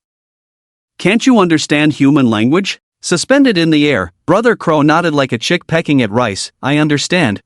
Speaker 1: Can't you understand human language?" Suspended in the air, Brother Crow nodded like a chick pecking at rice. I understand,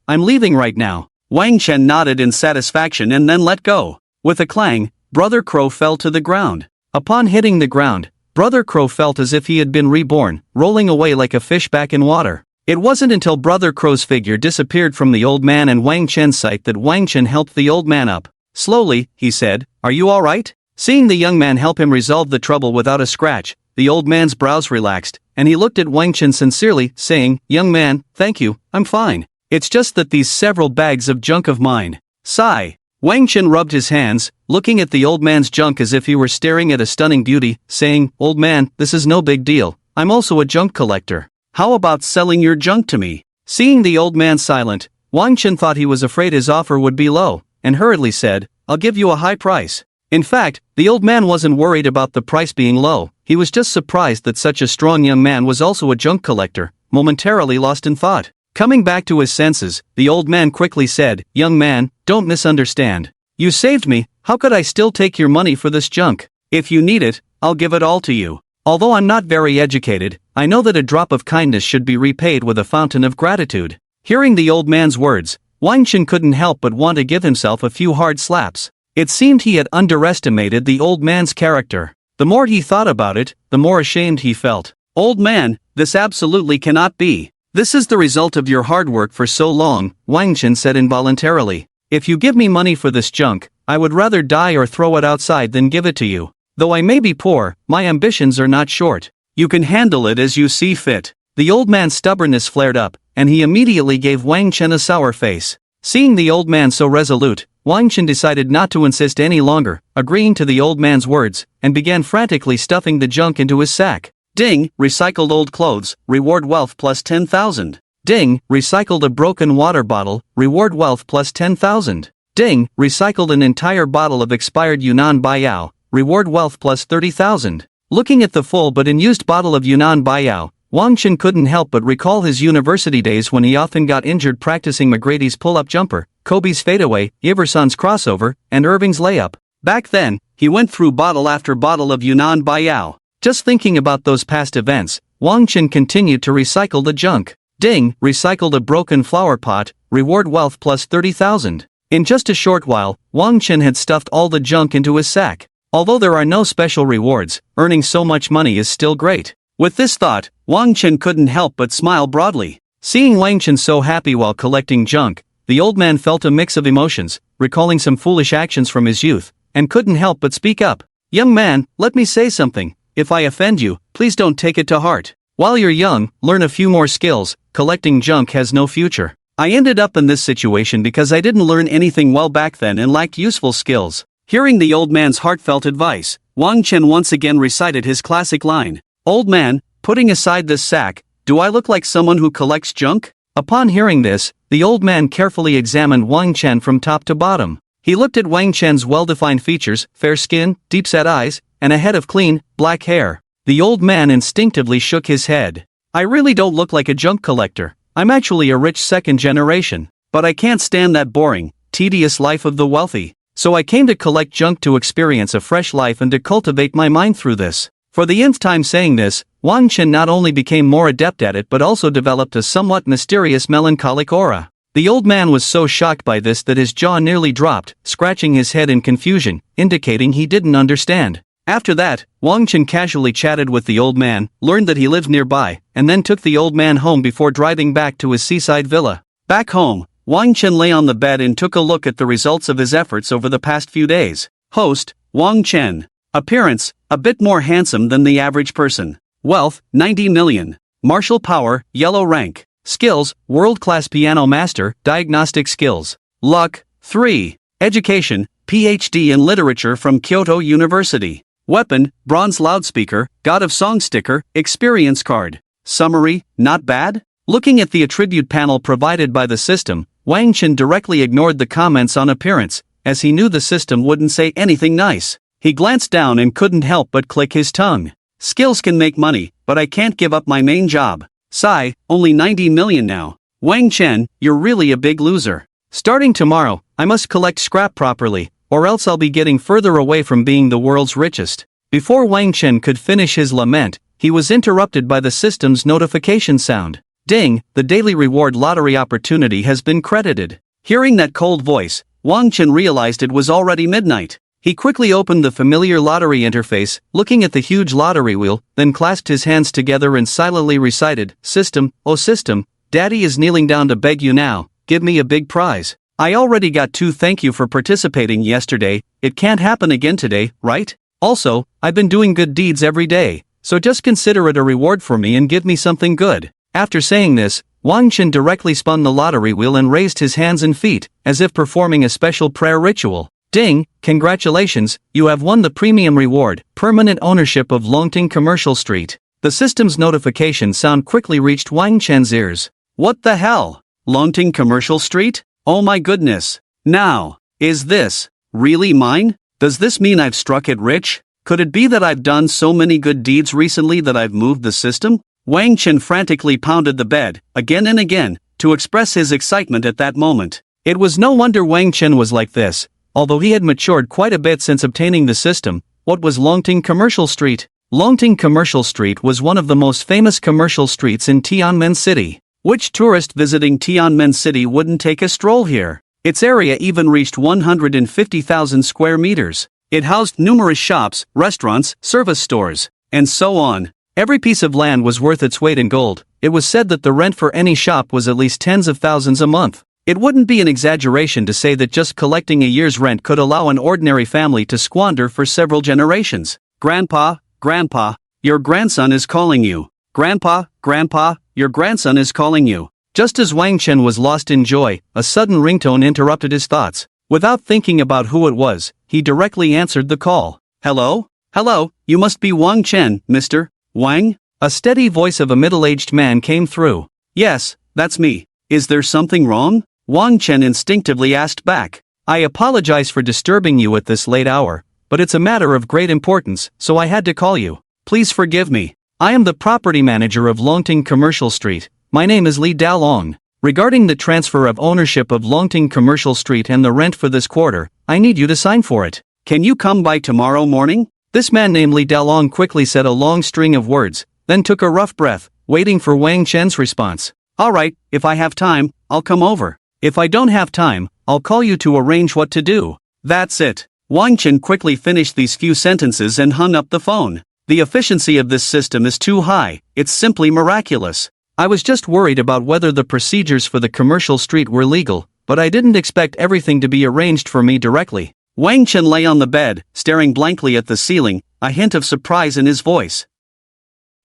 Speaker 1: I'm leaving right now." Wang Chen nodded in satisfaction and then let go. With a clang, Brother Crow fell to the ground. Upon hitting the ground, Brother Crow felt as if he had been reborn, rolling away like a fish back in water. It wasn't until Brother Crow's figure disappeared from the old man and Wang Chen's sight that Wang Chen helped the old man up. Slowly, he said, "Are you all right?" Seeing the young man help him resolve the trouble without a scratch, the old man's brows relaxed, and he looked at Wang Chen sincerely, saying, "Young man, thank you, I'm fine. It's just that these several bags of junk of mine." Sigh. Wang Chen rubbed his hands, looking at the old man's junk as if he were staring at a stunning beauty, saying, "Old man, this is no big deal. I'm also a junk collector. How about selling your junk to me?" Seeing the old man silent, Wang Chen thought he was afraid his offer would be low, and hurriedly said, "I'll give you a high price." In fact, the old man wasn't worried about the price being low, he was just surprised that such a strong young man was also a junk collector, momentarily lost in thought. Coming back to his senses, the old man quickly said, "Young man, don't misunderstand. You saved me, how could I still take your money for this junk? If you need it, I'll give it all to you. Although I'm not very educated, I know that a drop of kindness should be repaid with a fountain of gratitude." Hearing the old man's words, Wang Chen couldn't help but want to give himself a few hard slaps. It seemed he had underestimated the old man's character. The more he thought about it, the more ashamed he felt. "Old man, this absolutely cannot be. This is the result of your hard work for so long," Wang Chen said involuntarily. "If you give me money for this junk, I would rather die or throw it outside than give it to you. Though I may be poor, my ambitions are not short. You can handle it as you see fit." The old man's stubbornness flared up, and he immediately gave Wang Chen a sour face. Seeing the old man so resolute, Wang Chen decided not to insist any longer, agreeing to the old man's words, and began frantically stuffing the junk into his sack. Ding, recycled old clothes, reward wealth plus 10,000. Ding, recycled a broken water bottle, reward wealth plus 10,000. Ding, recycled an entire bottle of expired Yunnan Baiyao, reward wealth plus 30,000. Looking at the full but unused bottle of Yunnan Baiyao, Wang Chen couldn't help but recall his university days when he often got injured practicing McGrady's pull-up jumper, Kobe's fadeaway, Iverson's crossover, and Irving's layup. Back then, he went through bottle after bottle of Yunnan Baiyao. Just thinking about those past events, Wang Chen continued to recycle the junk. Ding, recycled a broken flower pot, reward wealth plus 30,000. In just a short while, Wang Chen had stuffed all the junk into his sack. Although there are no special rewards, earning so much money is still great. With this thought, Wang Chen couldn't help but smile broadly. Seeing Wang Chen so happy while collecting junk, the old man felt a mix of emotions, recalling some foolish actions from his youth, and couldn't help but speak up. "Young man, let me say something. If I offend you, please don't take it to heart. While you're young, learn a few more skills. Collecting junk has no future. I ended up in this situation because I didn't learn anything well back then and lacked useful skills. Hearing the old man's heartfelt advice, Wang Chen once again recited his classic line, "Old man, putting aside this sack, do I look like someone who collects junk?" Upon hearing this, the old man carefully examined Wang Chen from top to bottom. He looked at Wang Chen's well-defined features, fair skin, deep-set eyes, and a head of clean, black hair. The old man instinctively shook his head. "I really don't look like a junk collector. I'm actually a rich second generation. But I can't stand that boring, tedious life of the wealthy. So I came to collect junk to experience a fresh life and to cultivate my mind through this." For the nth time saying this, Wang Chen not only became more adept at it but also developed a somewhat mysterious melancholic aura. The old man was so shocked by this that his jaw nearly dropped, scratching his head in confusion, indicating he didn't understand. After that, Wang Chen casually chatted with the old man, learned that he lived nearby, and then took the old man home before driving back to his seaside villa. Back home, Wang Chen lay on the bed and took a look at the results of his efforts over the past few days. Host, Wang Chen. Appearance, a bit more handsome than the average person. Wealth, 90 million. Martial power, yellow rank. Skills, world-class piano master, diagnostic skills. Luck, 3. Education, PhD in literature from Kyoto University. Weapon, bronze loudspeaker, God of Song sticker, experience card. Summary, not bad? Looking at the attribute panel provided by the system, Wang Chen directly ignored the comments on appearance, as he knew the system wouldn't say anything nice. He glanced down and couldn't help but click his tongue. Skills can make money, but I can't give up my main job. Sigh, only 90 million now. Wang Chen, you're really a big loser. Starting tomorrow, I must collect scrap properly, or else I'll be getting further away from being the world's richest. Before Wang Chen could finish his lament, he was interrupted by the system's notification sound. Ding, the daily reward lottery opportunity has been credited. Hearing that cold voice, Wang Chen realized it was already midnight. He quickly opened the familiar lottery interface, looking at the huge lottery wheel, then clasped his hands together and silently recited, "System, oh system, Daddy is kneeling down to beg you now, give me a big prize. I already got 2 thank you for participating yesterday, it can't happen again today, right? Also, I've been doing good deeds every day, so just consider it a reward for me and give me something good." After saying this, Wang Chen directly spun the lottery wheel and raised his hands and feet, as if performing a special prayer ritual. Ding, congratulations, you have won the premium reward, permanent ownership of Longting Commercial Street. The system's notification sound quickly reached Wang Chen's ears. What the hell? Longting Commercial Street? Oh my goodness. Now, is this really mine? Does this mean I've struck it rich? Could it be that I've done so many good deeds recently that I've moved the system? Wang Chen frantically pounded the bed, again and again, to express his excitement at that moment. It was no wonder Wang Chen was like this. Although he had matured quite a bit since obtaining the system. What was Longting Commercial Street? Longting Commercial Street was one of the most famous commercial streets in Tianmen City. Which tourist visiting Tianmen City wouldn't take a stroll here? Its area even reached 150,000 square meters. It housed numerous shops, restaurants, service stores, and so on. Every piece of land was worth its weight in gold. It was said that the rent for any shop was at least tens of thousands a month. It wouldn't be an exaggeration to say that just collecting a year's rent could allow an ordinary family to squander for several generations. Grandpa, Grandpa, your grandson is calling you. Grandpa, Grandpa, your grandson is calling you. Just as Wang Chen was lost in joy, a sudden ringtone interrupted his thoughts. Without thinking about who it was, he directly answered the call. Hello? Hello, you must be Wang Chen, Mr. Wang? A steady voice of a middle-aged man came through. Yes, that's me. Is there something wrong? Wang Chen instinctively asked back. I apologize for disturbing you at this late hour, but it's a matter of great importance, so I had to call you. Please forgive me. I am the property manager of Longting Commercial Street. My name is Li Daolong. Regarding the transfer of ownership of Longting Commercial Street and the rent for this quarter, I need you to sign for it. Can you come by tomorrow morning? This man named Li Daolong quickly said a long string of words, then took a rough breath, waiting for Wang Chen's response. Alright, if I have time, I'll come over. If I don't have time, I'll call you to arrange what to do. That's it. Wang Chen quickly finished these few sentences and hung up the phone. The efficiency of this system is too high, it's simply miraculous. I was just worried about whether the procedures for the commercial street were legal, but I didn't expect everything to be arranged for me directly. Wang Chen lay on the bed, staring blankly at the ceiling, a hint of surprise in his voice.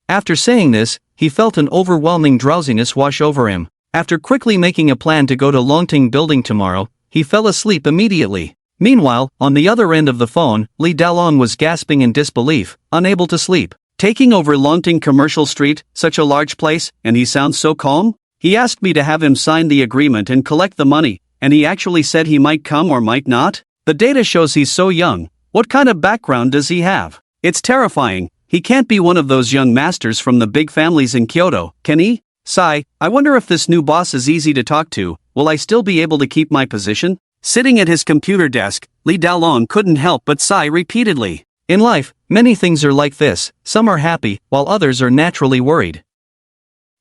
Speaker 1: After saying this, he felt an overwhelming drowsiness wash over him. After quickly making a plan to go to Longting Building tomorrow, he fell asleep immediately. Meanwhile, on the other end of the phone, Li Dalong was gasping in disbelief, unable to sleep. Taking over Longting Commercial Street, such a large place, and he sounds so calm? He asked me to have him sign the agreement and collect the money, and he actually said he might come or might not? The data shows he's so young. What kind of background does he have? It's terrifying. He can't be one of those young masters from the big families in Kyoto, can he? Sigh, I wonder if this new boss is easy to talk to. Will I still be able to keep my position? Sitting at his computer desk, Li Dalong couldn't help but sigh repeatedly. In life, many things are like this. Some are happy, while others are naturally worried.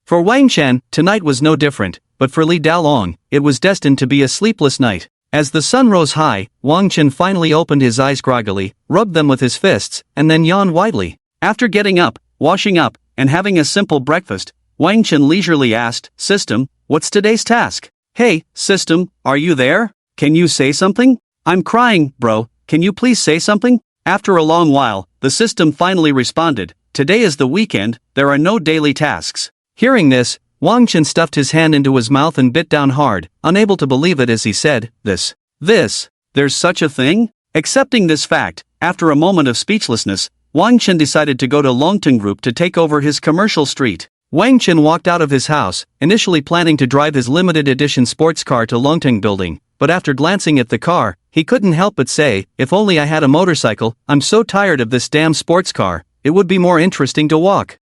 Speaker 1: For Wang Chen, tonight was no different, but for Li Dalong, it was destined to be a sleepless night. As the sun rose high, Wang Chen finally opened his eyes groggily, rubbed them with his fists, and then yawned widely. After getting up, washing up, and having a simple breakfast, Wang Chen leisurely asked, "System, what's today's task?" "Hey, System, are you there? Can you say something? I'm crying, bro, can you please say something?" After a long while, the system finally responded, "Today is the weekend, there are no daily tasks." Hearing this, Wang Chen stuffed his hand into his mouth and bit down hard, unable to believe it as he said, This, there's such a thing?" Accepting this fact, after a moment of speechlessness, Wang Chen decided to go to Longting Group to take over his commercial street. Wang Chen walked out of his house, initially planning to drive his limited edition sports car to Longting Building, but after glancing at the car, he couldn't help but say, "If only I had a motorcycle, I'm so tired of this damn sports car, it would be more interesting to walk.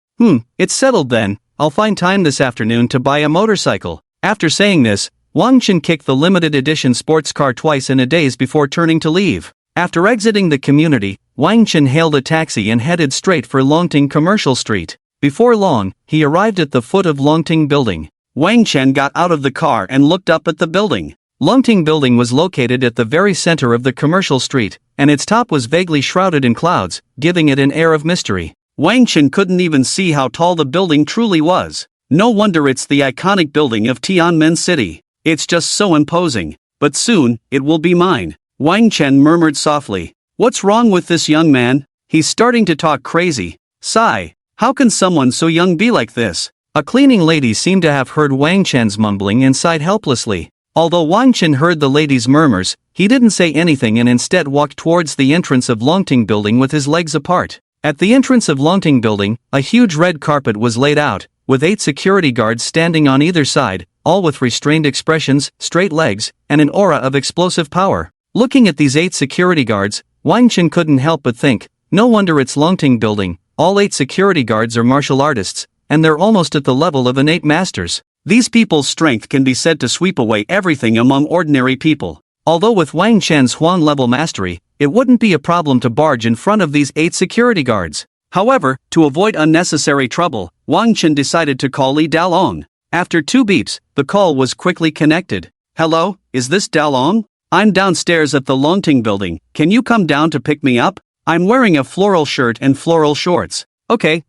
Speaker 1: It's settled then, I'll find time this afternoon to buy a motorcycle." After saying this, Wang Chen kicked the limited edition sports car twice in a daze before turning to leave. After exiting the community, Wang Chen hailed a taxi and headed straight for Longting Commercial Street. Before long, he arrived at the foot of Longting Building. Wang Chen got out of the car and looked up at the building. Longting Building was located at the very center of the commercial street, and its top was vaguely shrouded in clouds, giving it an air of mystery. Wang Chen couldn't even see how tall the building truly was. No wonder it's the iconic building of Tianmen City. It's just so imposing. But soon, it will be mine. Wang Chen murmured softly. What's wrong with this young man? He's starting to talk crazy. Sigh. How can someone so young be like this? A cleaning lady seemed to have heard Wang Chen's mumbling and sighed helplessly. Although Wang Chen heard the lady's murmurs, he didn't say anything and instead walked towards the entrance of Longting Building with his legs apart. At the entrance of Longting Building, a huge red carpet was laid out, with 8 security guards standing on either side, all with restrained expressions, straight legs, and an aura of explosive power. Looking at these 8 security guards, Wang Chen couldn't help but think, no wonder it's Longting Building, all 8 security guards are martial artists, and they're almost at the level of innate masters. These people's strength can be said to sweep away everything among ordinary people. Although with Wang Chen's Huang-level mastery, it wouldn't be a problem to barge in front of these 8 security guards. However, to avoid unnecessary trouble, Wang Chen decided to call Li Dalong. After 2 beeps, the call was quickly connected. "Hello, is this Dalong? I'm downstairs at the Longting Building, can you come down to pick me up? I'm wearing a floral shirt and floral shorts." Okay,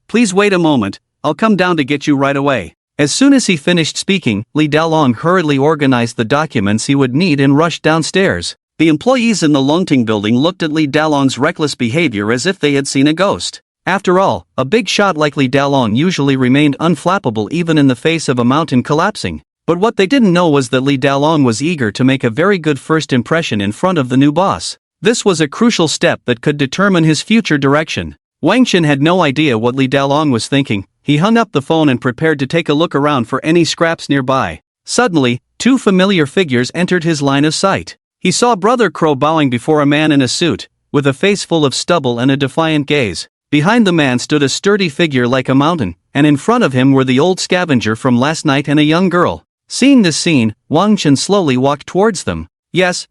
Speaker 1: please wait a moment, I'll come down to get you right away." As soon as he finished speaking, Li Dalong hurriedly organized the documents he would need and rushed downstairs. The employees in the Longting Building looked at Li Dalong's reckless behavior as if they had seen a ghost. After all, a big shot like Li Dalong usually remained unflappable even in the face of a mountain collapsing. But what they didn't know was that Li Dalong was eager to make a very good first impression in front of the new boss. This was a crucial step that could determine his future direction. Wang Chen had no idea what Li Dalong was thinking. He hung up the phone and prepared to take a look around for any scraps nearby. Suddenly, 2 familiar figures entered his line of sight. He saw Brother Crow bowing before a man in a suit, with a face full of stubble and a defiant gaze. Behind the man stood a sturdy figure like a mountain, and in front of him were the old scavenger from last night and a young girl. Seeing this scene, Wang Chen slowly walked towards them. Yes,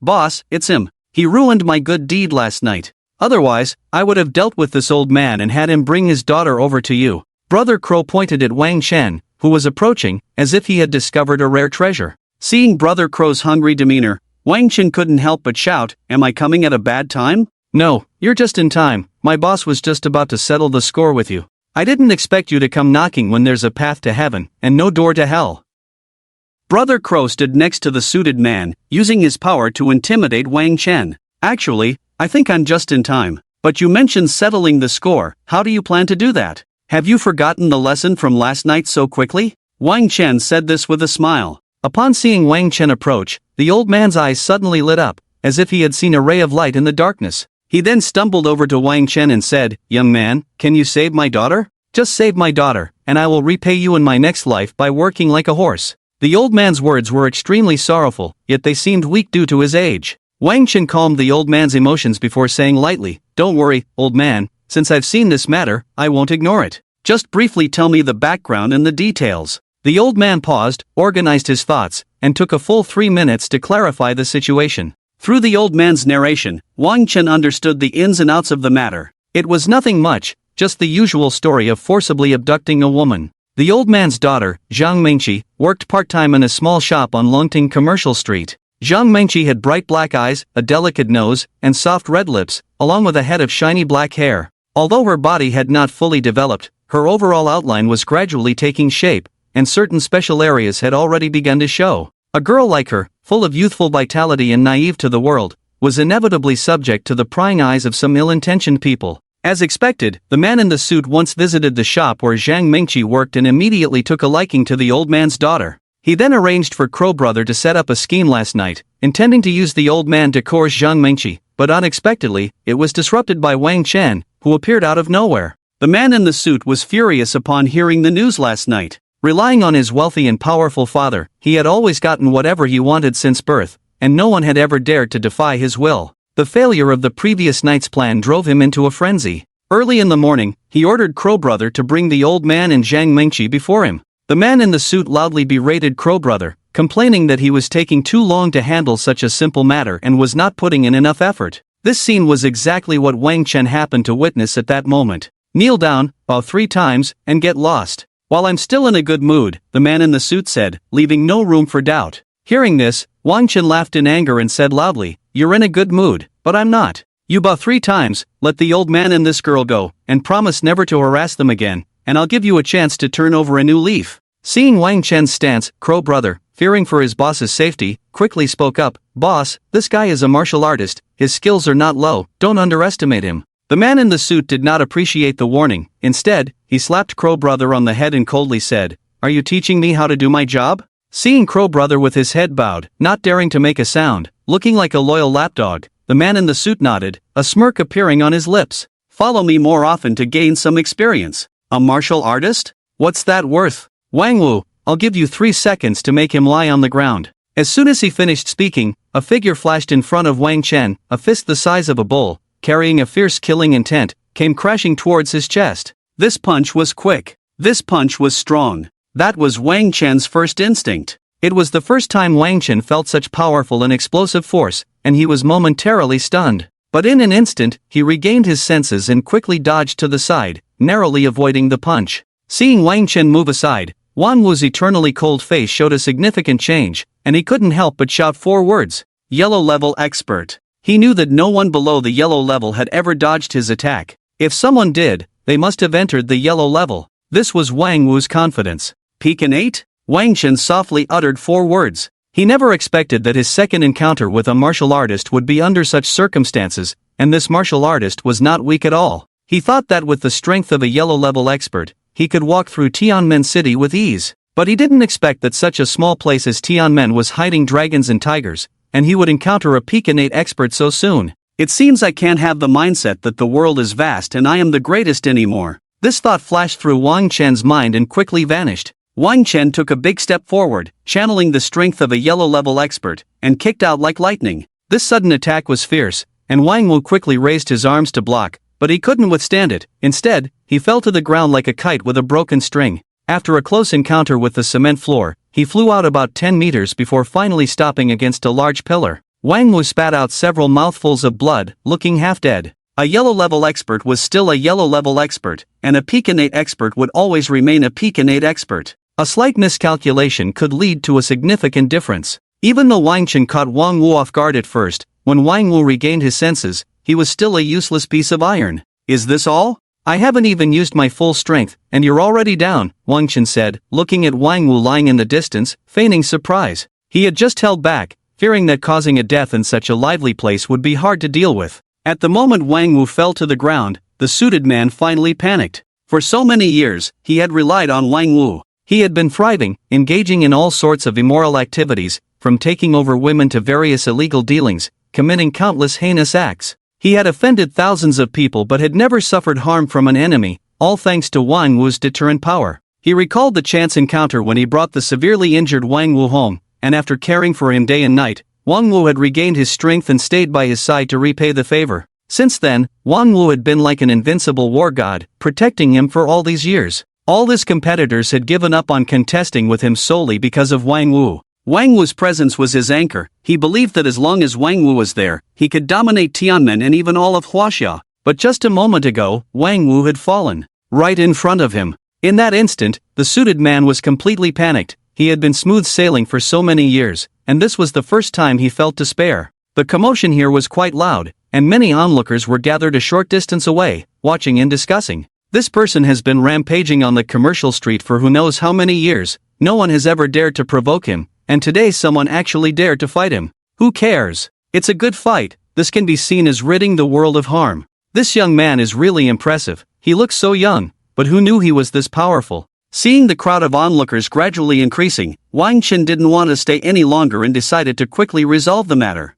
Speaker 1: boss, it's him. He ruined my good deed last night. Otherwise, I would have dealt with this old man and had him bring his daughter over to you." Brother Crow pointed at Wang Chen, who was approaching, as if he had discovered a rare treasure. Seeing Brother Crow's hungry demeanor, Wang Chen couldn't help but shout, "Am I coming at a bad time?" "No, you're just in time, my boss was just about to settle the score with you. I didn't expect you to come knocking when there's a path to heaven, and no door to hell." Brother Crow stood next to the suited man, using his power to intimidate Wang Chen. "Actually, I think I'm just in time. But you mentioned settling the score, how do you plan to do that? Have you forgotten the lesson from last night so quickly?" Wang Chen said this with a smile. Upon seeing Wang Chen approach, the old man's eyes suddenly lit up, as if he had seen a ray of light in the darkness. He then stumbled over to Wang Chen and said, "Young man, can you save my daughter? Just save my daughter, and I will repay you in my next life by working like a horse." The old man's words were extremely sorrowful, yet they seemed weak due to his age. Wang Chen calmed the old man's emotions before saying lightly, "Don't worry, old man, since I've seen this matter, I won't ignore it. Just briefly tell me the background and the details." The old man paused, organized his thoughts, and took a full 3 minutes to clarify the situation. Through the old man's narration, Wang Chen understood the ins and outs of the matter. It was nothing much, just the usual story of forcibly abducting a woman. The old man's daughter, Zhang Mengqi, worked part-time in a small shop on Longting Commercial Street. Zhang Mengqi had bright black eyes, a delicate nose, and soft red lips, along with a head of shiny black hair. Although her body had not fully developed, her overall outline was gradually taking shape, and certain special areas had already begun to show. A girl like her, full of youthful vitality and naive to the world, was inevitably subject to the prying eyes of some ill-intentioned people. As expected, the man in the suit once visited the shop where Zhang Mengqi worked and immediately took a liking to the old man's daughter. He then arranged for Crow Brother to set up a scheme last night, intending to use the old man to coerce Zhang Mengqi, but unexpectedly, it was disrupted by Wang Chen, who appeared out of nowhere. The man in the suit was furious upon hearing the news last night. Relying on his wealthy and powerful father, he had always gotten whatever he wanted since birth, and no one had ever dared to defy his will. The failure of the previous night's plan drove him into a frenzy. Early in the morning, he ordered Crow Brother to bring the old man and Zhang Mengqi before him. The man in the suit loudly berated Crow Brother, complaining that he was taking too long to handle such a simple matter and was not putting in enough effort. This scene was exactly what Wang Chen happened to witness at that moment. "Kneel down, bow 3 times, and get lost." "While I'm still in a good mood," the man in the suit said, leaving no room for doubt. Hearing this, Wang Chen laughed in anger and said loudly, "You're in a good mood, but I'm not. You bow 3 times, let the old man and this girl go, and promise never to harass them again, and I'll give you a chance to turn over a new leaf." Seeing Wang Chen's stance, Crow Brother, fearing for his boss's safety, quickly spoke up, "Boss, this guy is a martial artist, his skills are not low, don't underestimate him." The man in the suit did not appreciate the warning. Instead, he slapped Crow Brother on the head and coldly said, "Are you teaching me how to do my job?" Seeing Crow Brother with his head bowed, not daring to make a sound, looking like a loyal lapdog, the man in the suit nodded, a smirk appearing on his lips. "Follow me more often to gain some experience. A martial artist? What's that worth? Wang Wu, I'll give you 3 seconds to make him lie on the ground." As soon as he finished speaking, a figure flashed in front of Wang Chen, a fist the size of a bull, carrying a fierce killing intent, came crashing towards his chest. This punch was quick. This punch was strong. That was Wang Chen's first instinct. It was the first time Wang Chen felt such powerful and explosive force, and he was momentarily stunned. But in an instant, he regained his senses and quickly dodged to the side, narrowly avoiding the punch. Seeing Wang Chen move aside, Wang Wu's eternally cold face showed a significant change, and he couldn't help but shout 4 words. "Yellow level expert." He knew that no one below the yellow level had ever dodged his attack. If someone did, they must have entered the yellow level. This was Wang Wu's confidence. "Pekinate?" Wang Chen softly uttered 4 words. He never expected that his second encounter with a martial artist would be under such circumstances, and this martial artist was not weak at all. He thought that with the strength of a yellow level expert, he could walk through Tianmen City with ease. But he didn't expect that such a small place as Tianmen was hiding dragons and tigers, and he would encounter a Pekinate expert so soon. "It seems I can't have the mindset that the world is vast and I am the greatest anymore." This thought flashed through Wang Chen's mind and quickly vanished. Wang Chen took a big step forward, channeling the strength of a yellow-level expert, and kicked out like lightning. This sudden attack was fierce, and Wang Wu quickly raised his arms to block, but he couldn't withstand it. Instead, he fell to the ground like a kite with a broken string. After a close encounter with the cement floor, he flew out about 10 meters before finally stopping against a large pillar. Wang Wu spat out several mouthfuls of blood, looking half dead. A yellow-level expert was still a yellow-level expert, and a Pekinate expert would always remain a Pekinate expert. A slight miscalculation could lead to a significant difference. Even though Wang Chen caught Wang Wu off guard at first, when Wang Wu regained his senses, he was still a useless piece of iron. "Is this all? I haven't even used my full strength, and you're already down," Wang Chen said, looking at Wang Wu lying in the distance, feigning surprise. He had just held back, fearing that causing a death in such a lively place would be hard to deal with. At the moment Wang Wu fell to the ground, the suited man finally panicked. For so many years, he had relied on Wang Wu. He had been thriving, engaging in all sorts of immoral activities, from taking over women to various illegal dealings, committing countless heinous acts. He had offended thousands of people but had never suffered harm from an enemy, all thanks to Wang Wu's deterrent power. He recalled the chance encounter when he brought the severely injured Wang Wu home, and after caring for him day and night, Wang Wu had regained his strength and stayed by his side to repay the favor. Since then, Wang Wu had been like an invincible war god, protecting him for all these years. All his competitors had given up on contesting with him solely because of Wang Wu. Wang Wu's presence was his anchor. He believed that as long as Wang Wu was there, he could dominate Tianmen and even all of Huaxia. But just a moment ago, Wang Wu had fallen right in front of him. In that instant, the suited man was completely panicked. He had been smooth sailing for so many years, and this was the first time he felt despair. The commotion here was quite loud, and many onlookers were gathered a short distance away, watching and discussing. This person has been rampaging on the commercial street for who knows how many years. No one has ever dared to provoke him, and today someone actually dared to fight him. Who cares? It's a good fight. This can be seen as ridding the world of harm. This young man is really impressive. He looks so young, but who knew he was this powerful? Seeing the crowd of onlookers gradually increasing, Wang Chen didn't want to stay any longer and decided to quickly resolve the matter.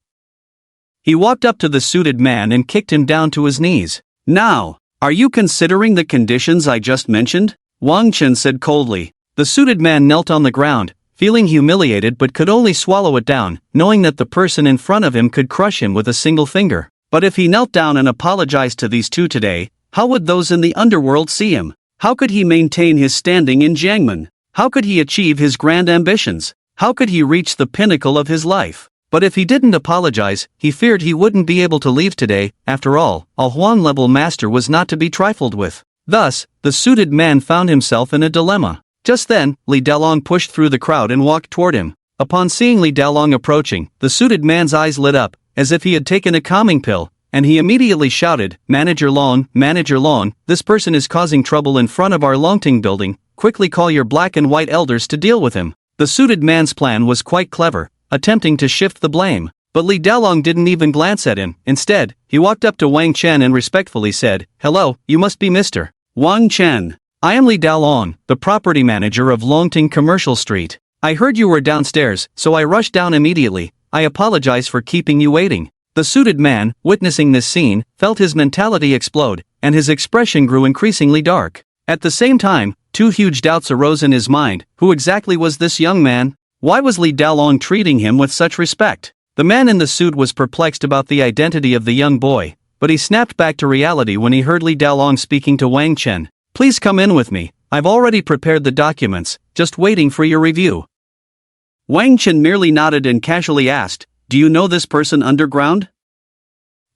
Speaker 1: He walked up to the suited man and kicked him down to his knees. "Now, are you considering the conditions I just mentioned?" Wang Chen said coldly. The suited man knelt on the ground, feeling humiliated but could only swallow it down, knowing that the person in front of him could crush him with a single finger. But if he knelt down and apologized to these two today, how would those in the underworld see him? How could he maintain his standing in Jiangmen? How could he achieve his grand ambitions? How could he reach the pinnacle of his life? But if he didn't apologize, he feared he wouldn't be able to leave today. After all, a Huan-level master was not to be trifled with. Thus, the suited man found himself in a dilemma. Just then, Li Dalong pushed through the crowd and walked toward him. Upon seeing Li Dalong approaching, the suited man's eyes lit up, as if he had taken a calming pill, and he immediately shouted, Manager Long, this person is causing trouble in front of our Longting building. Quickly call your black and white elders to deal with him." The suited man's plan was quite clever, attempting to shift the blame. But Li Dalong didn't even glance at him. Instead, he walked up to Wang Chen and respectfully said, "Hello, you must be Mr. Wang Chen. I am Li Dalong, the property manager of Longting Commercial Street. I heard you were downstairs, so I rushed down immediately. I apologize for keeping you waiting." The suited man, witnessing this scene, felt his mentality explode, and his expression grew increasingly dark. At the same time, two huge doubts arose in his mind. Who exactly was this young man? Why was Li Dalong treating him with such respect? The man in the suit was perplexed about the identity of the young boy, but he snapped back to reality when he heard Li Dalong speaking to Wang Chen. "Please come in with me. I've already prepared the documents, just waiting for your review." Wang Chen merely nodded and casually asked, "Do you know this person underground?"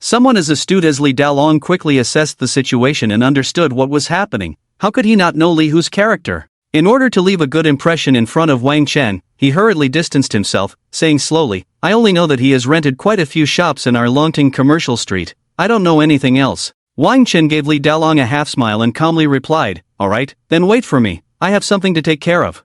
Speaker 1: Someone as astute as Li Dalong quickly assessed the situation and understood what was happening. How could he not know Li Hu's character? In order to leave a good impression in front of Wang Chen, he hurriedly distanced himself, saying slowly, "I only know that he has rented quite a few shops in our Longting Commercial Street. I don't know anything else." Wang Chen gave Li Dalong a half-smile and calmly replied, "All right, then wait for me. I have something to take care of."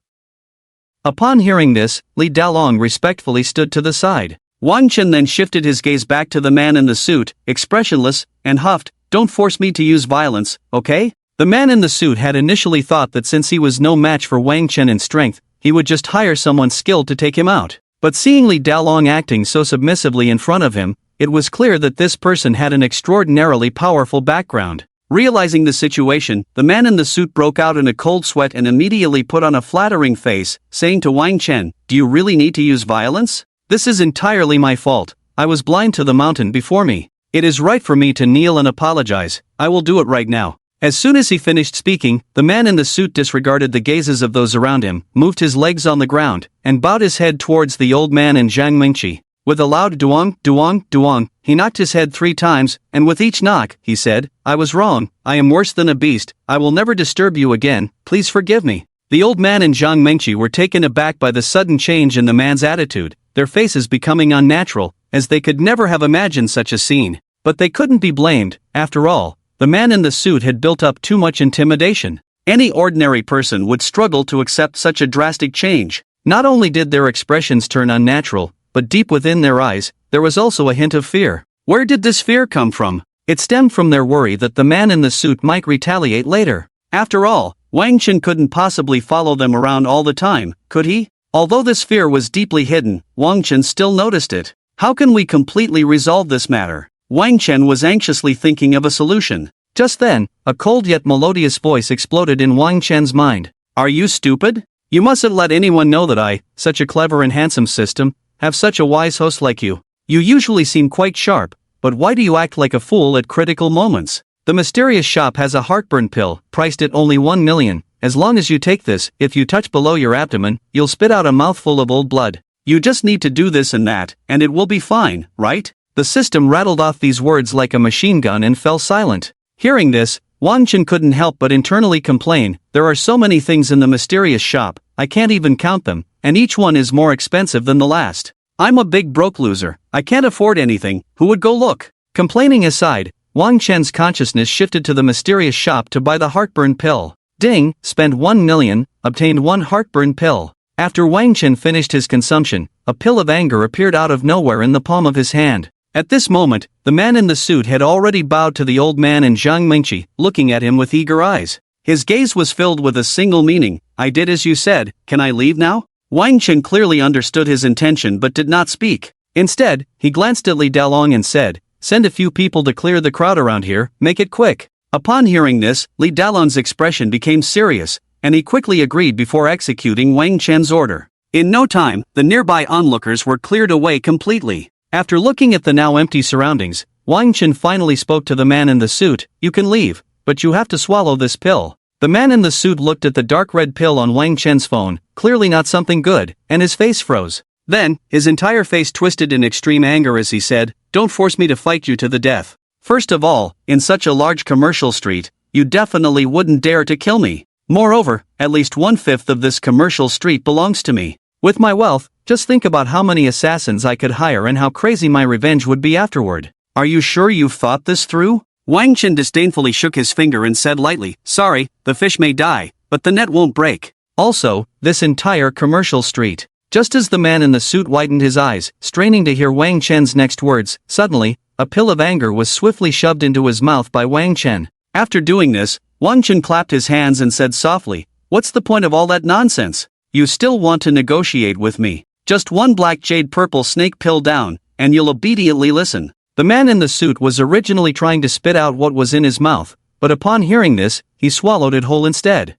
Speaker 1: Upon hearing this, Li Dalong respectfully stood to the side. Wang Chen then shifted his gaze back to the man in the suit, expressionless, and huffed, "Don't force me to use violence, okay?" The man in the suit had initially thought that since he was no match for Wang Chen in strength, he would just hire someone skilled to take him out. But seeing Li Dalong acting so submissively in front of him, it was clear that this person had an extraordinarily powerful background. Realizing the situation, the man in the suit broke out in a cold sweat and immediately put on a flattering face, saying to Wang Chen, "Do you really need to use violence? This is entirely my fault. I was blind to the mountain before me. It is right for me to kneel and apologize. I will do it right now." As soon as he finished speaking, the man in the suit disregarded the gazes of those around him, moved his legs on the ground, and bowed his head towards the old man and Zhang Mingqi. With a loud duong, duong, duong, he knocked his head 3 times, and with each knock, he said, "I was wrong. I am worse than a beast. I will never disturb you again. Please forgive me." The old man and Zhang Mingqi were taken aback by the sudden change in the man's attitude, their faces becoming unnatural, as they could never have imagined such a scene. But they couldn't be blamed. After all, the man in the suit had built up too much intimidation. Any ordinary person would struggle to accept such a drastic change. Not only did their expressions turn unnatural, but deep within their eyes, there was also a hint of fear. Where did this fear come from? It stemmed from their worry that the man in the suit might retaliate later. After all, Wang Chen couldn't possibly follow them around all the time, could he? Although this fear was deeply hidden, Wang Chen still noticed it. How can we completely resolve this matter? Wang Chen was anxiously thinking of a solution. Just then, a cold yet melodious voice exploded in Wang Chen's mind. Are you stupid? You mustn't let anyone know that I, such a clever and handsome system, have such a wise host like you. You usually seem quite sharp, but why do you act like a fool at critical moments? The mysterious shop has a heartburn pill, priced at only 1 million. As long as you take this, if you touch below your abdomen, you'll spit out a mouthful of old blood. You just need to do this and that, and it will be fine, right? The system rattled off these words like a machine gun and fell silent. Hearing this, Wang Chen couldn't help but internally complain, there are so many things in the mysterious shop, I can't even count them, and each one is more expensive than the last. I'm a big broke loser, I can't afford anything, who would go look? Complaining aside, Wang Chen's consciousness shifted to the mysterious shop to buy the heartburn pill. Ding, spend 1 million, obtained 1 heartburn pill. After Wang Chen finished his consumption, a pill of anger appeared out of nowhere in the palm of his hand. At this moment, the man in the suit had already bowed to the old man in Zhang Mingqi, looking at him with eager eyes. His gaze was filled with a single meaning, I did as you said, can I leave now? Wang Chen clearly understood his intention but did not speak. Instead, he glanced at Li Dalong and said, send a few people to clear the crowd around here, make it quick. Upon hearing this, Li Dalong's expression became serious, and he quickly agreed before executing Wang Chen's order. In no time, the nearby onlookers were cleared away completely. After looking at the now empty surroundings, Wang Chen finally spoke to the man in the suit, you can leave, but you have to swallow this pill. The man in the suit looked at the dark red pill on Wang Chen's phone, clearly not something good, and his face froze. Then, his entire face twisted in extreme anger as he said, don't force me to fight you to the death. First of all, in such a large commercial street, you definitely wouldn't dare to kill me. Moreover, at least 1/5 of this commercial street belongs to me. With my wealth, just think about how many assassins I could hire and how crazy my revenge would be afterward. Are you sure you've thought this through? Wang Chen disdainfully shook his finger and said lightly, sorry, the fish may die, but the net won't break. Also, this entire commercial street. Just as the man in the suit widened his eyes, straining to hear Wang Chen's next words, suddenly, a pill of anger was swiftly shoved into his mouth by Wang Chen. After doing this, Wang Chen clapped his hands and said softly, what's the point of all that nonsense? You still want to negotiate with me? Just 1 black jade purple snake pill down, and you'll obediently listen. The man in the suit was originally trying to spit out what was in his mouth, but upon hearing this, he swallowed it whole instead.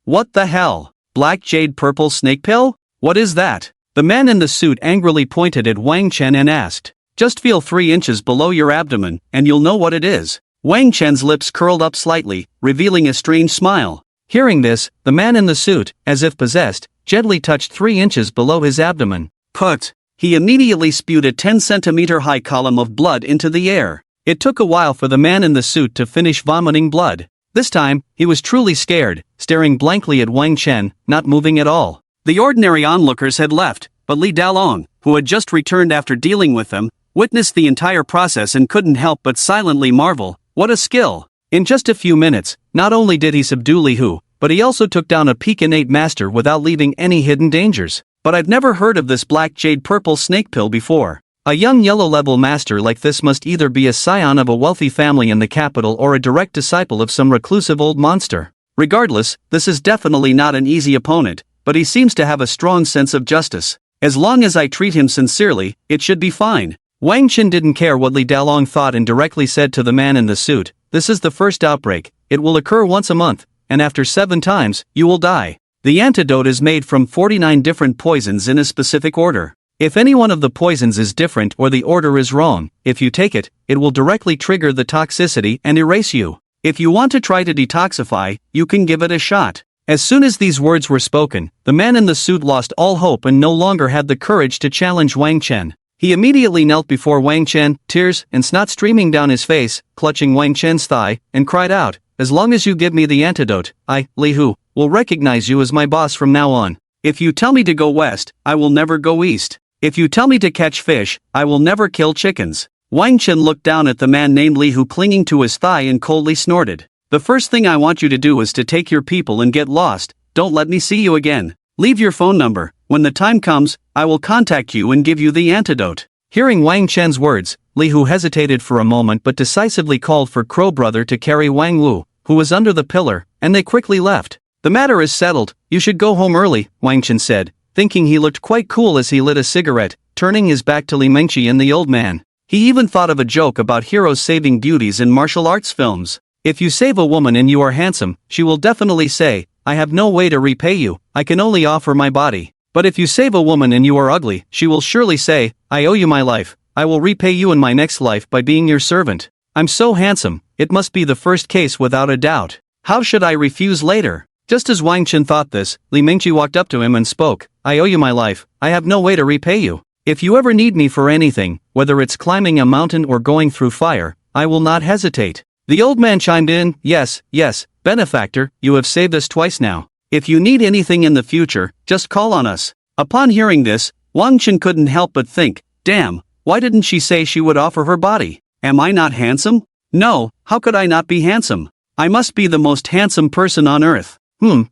Speaker 1: What the hell? Black jade purple snake pill? What is that? The man in the suit angrily pointed at Wang Chen and asked, just feel 3 inches below your abdomen, and you'll know what it is. Wang Chen's lips curled up slightly, revealing a strange smile. Hearing this, the man in the suit, as if possessed, gently touched 3 inches below his abdomen. Put! He immediately spewed a 10-centimeter high column of blood into the air. It took a while for the man in the suit to finish vomiting blood. This time, he was truly scared, staring blankly at Wang Chen, not moving at all. The ordinary onlookers had left, but Li Dalong, who had just returned after dealing with them, witnessed the entire process and couldn't help but silently marvel, what a skill! In just a few minutes, not only did he subdue Li Hu, but he also took down a Pekinate master without leaving any hidden dangers. But I've never heard of this black jade purple snake pill before. A young yellow-level master like this must either be a scion of a wealthy family in the capital or a direct disciple of some reclusive old monster. Regardless, this is definitely not an easy opponent, but he seems to have a strong sense of justice. As long as I treat him sincerely, it should be fine. Wang Chen didn't care what Li Dalong thought and directly said to the man in the suit, this is the first outbreak, it will occur once a month, and after 7 times, you will die. The antidote is made from 49 different poisons in a specific order. If any one of the poisons is different or the order is wrong, if you take it, it will directly trigger the toxicity and erase you. If you want to try to detoxify, you can give it a shot. As soon as these words were spoken, the man in the suit lost all hope and no longer had the courage to challenge Wang Chen. He immediately knelt before Wang Chen, tears and snot streaming down his face, clutching Wang Chen's thigh, and cried out, as long as you give me the antidote, I, Li Hu, will recognize you as my boss from now on. If you tell me to go west, I will never go east. If you tell me to catch fish, I will never kill chickens. Wang Chen looked down at the man named Li Hu clinging to his thigh and coldly snorted. The first thing I want you to do is to take your people and get lost, don't let me see you again. Leave your phone number, when the time comes, I will contact you and give you the antidote. Hearing Wang Chen's words, Li Hu hesitated for a moment but decisively called for Crow Brother to carry Wang Wu, who was under the pillar, and they quickly left. The matter is settled, you should go home early, Wang Chen said, thinking he looked quite cool as he lit a cigarette, turning his back to Li Mengqi and the old man. He even thought of a joke about heroes saving beauties in martial arts films. If you save a woman and you are handsome, she will definitely say, I have no way to repay you, I can only offer my body. But if you save a woman and you are ugly, she will surely say, I owe you my life, I will repay you in my next life by being your servant. I'm so handsome, it must be the first case without a doubt. How should I refuse later? Just as Wang Chen thought this, Li Mengqi walked up to him and spoke, I owe you my life, I have no way to repay you. If you ever need me for anything, whether it's climbing a mountain or going through fire, I will not hesitate. The old man chimed in, yes, benefactor, you have saved us twice now. If you need anything in the future, just call on us. Upon hearing this, Wang Chen couldn't help but think, damn, why didn't she say she would offer her body? Am I not handsome? No, how could I not be handsome? I must be the most handsome person on earth.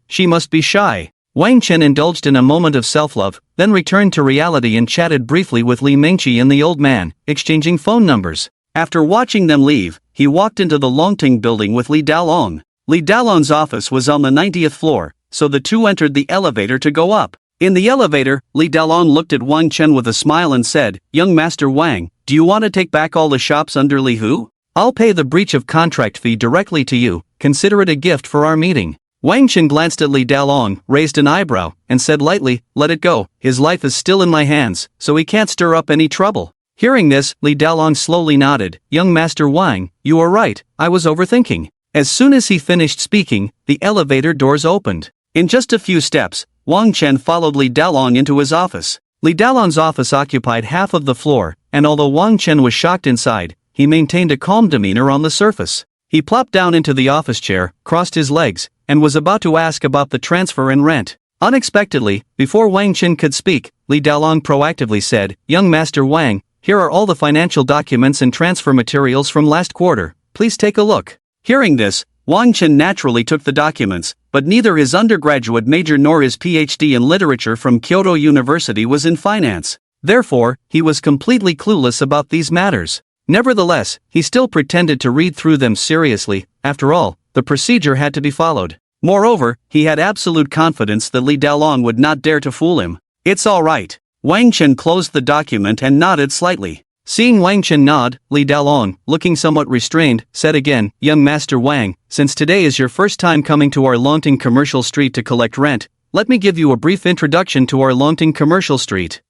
Speaker 1: She must be shy. Wang Chen indulged in a moment of self-love, then returned to reality and chatted briefly with Li Mengqi and the old man, exchanging phone numbers. After watching them leave, he walked into the Longting building with Li Dalong. Li Dalong's office was on the 90th floor, so the two entered the elevator to go up. In the elevator, Li Dalong looked at Wang Chen with a smile and said, Young Master Wang, do you want to take back all the shops under Li Hu? I'll pay the breach of contract fee directly to you, consider it a gift for our meeting. Wang Chen glanced at Li Dalong, raised an eyebrow, and said lightly, let it go, his life is still in my hands, so he can't stir up any trouble. Hearing this, Li Dalong slowly nodded, Young Master Wang, you are right, I was overthinking. As soon as he finished speaking, the elevator doors opened. In just a few steps, Wang Chen followed Li Dalong into his office. Li Dalong's office occupied half of the floor, and although Wang Chen was shocked inside, he maintained a calm demeanor on the surface. He plopped down into the office chair, crossed his legs, and was about to ask about the transfer and rent. Unexpectedly, before Wang Chen could speak, Li Dalong proactively said, Young Master Wang, here are all the financial documents and transfer materials from last quarter, please take a look. Hearing this, Wang Chen naturally took the documents, but neither his undergraduate major nor his PhD in literature from Kyoto University was in finance. Therefore, he was completely clueless about these matters. Nevertheless, he still pretended to read through them seriously. After all, the procedure had to be followed. Moreover, he had absolute confidence that Li Dalong would not dare to fool him. It's all right. Wang Chen closed the document and nodded slightly. Seeing Wang Chen nod, Li Dalong, looking somewhat restrained, said again, Young Master Wang, since today is your first time coming to our Longting Commercial Street to collect rent, let me give you a brief introduction to our Longting Commercial Street.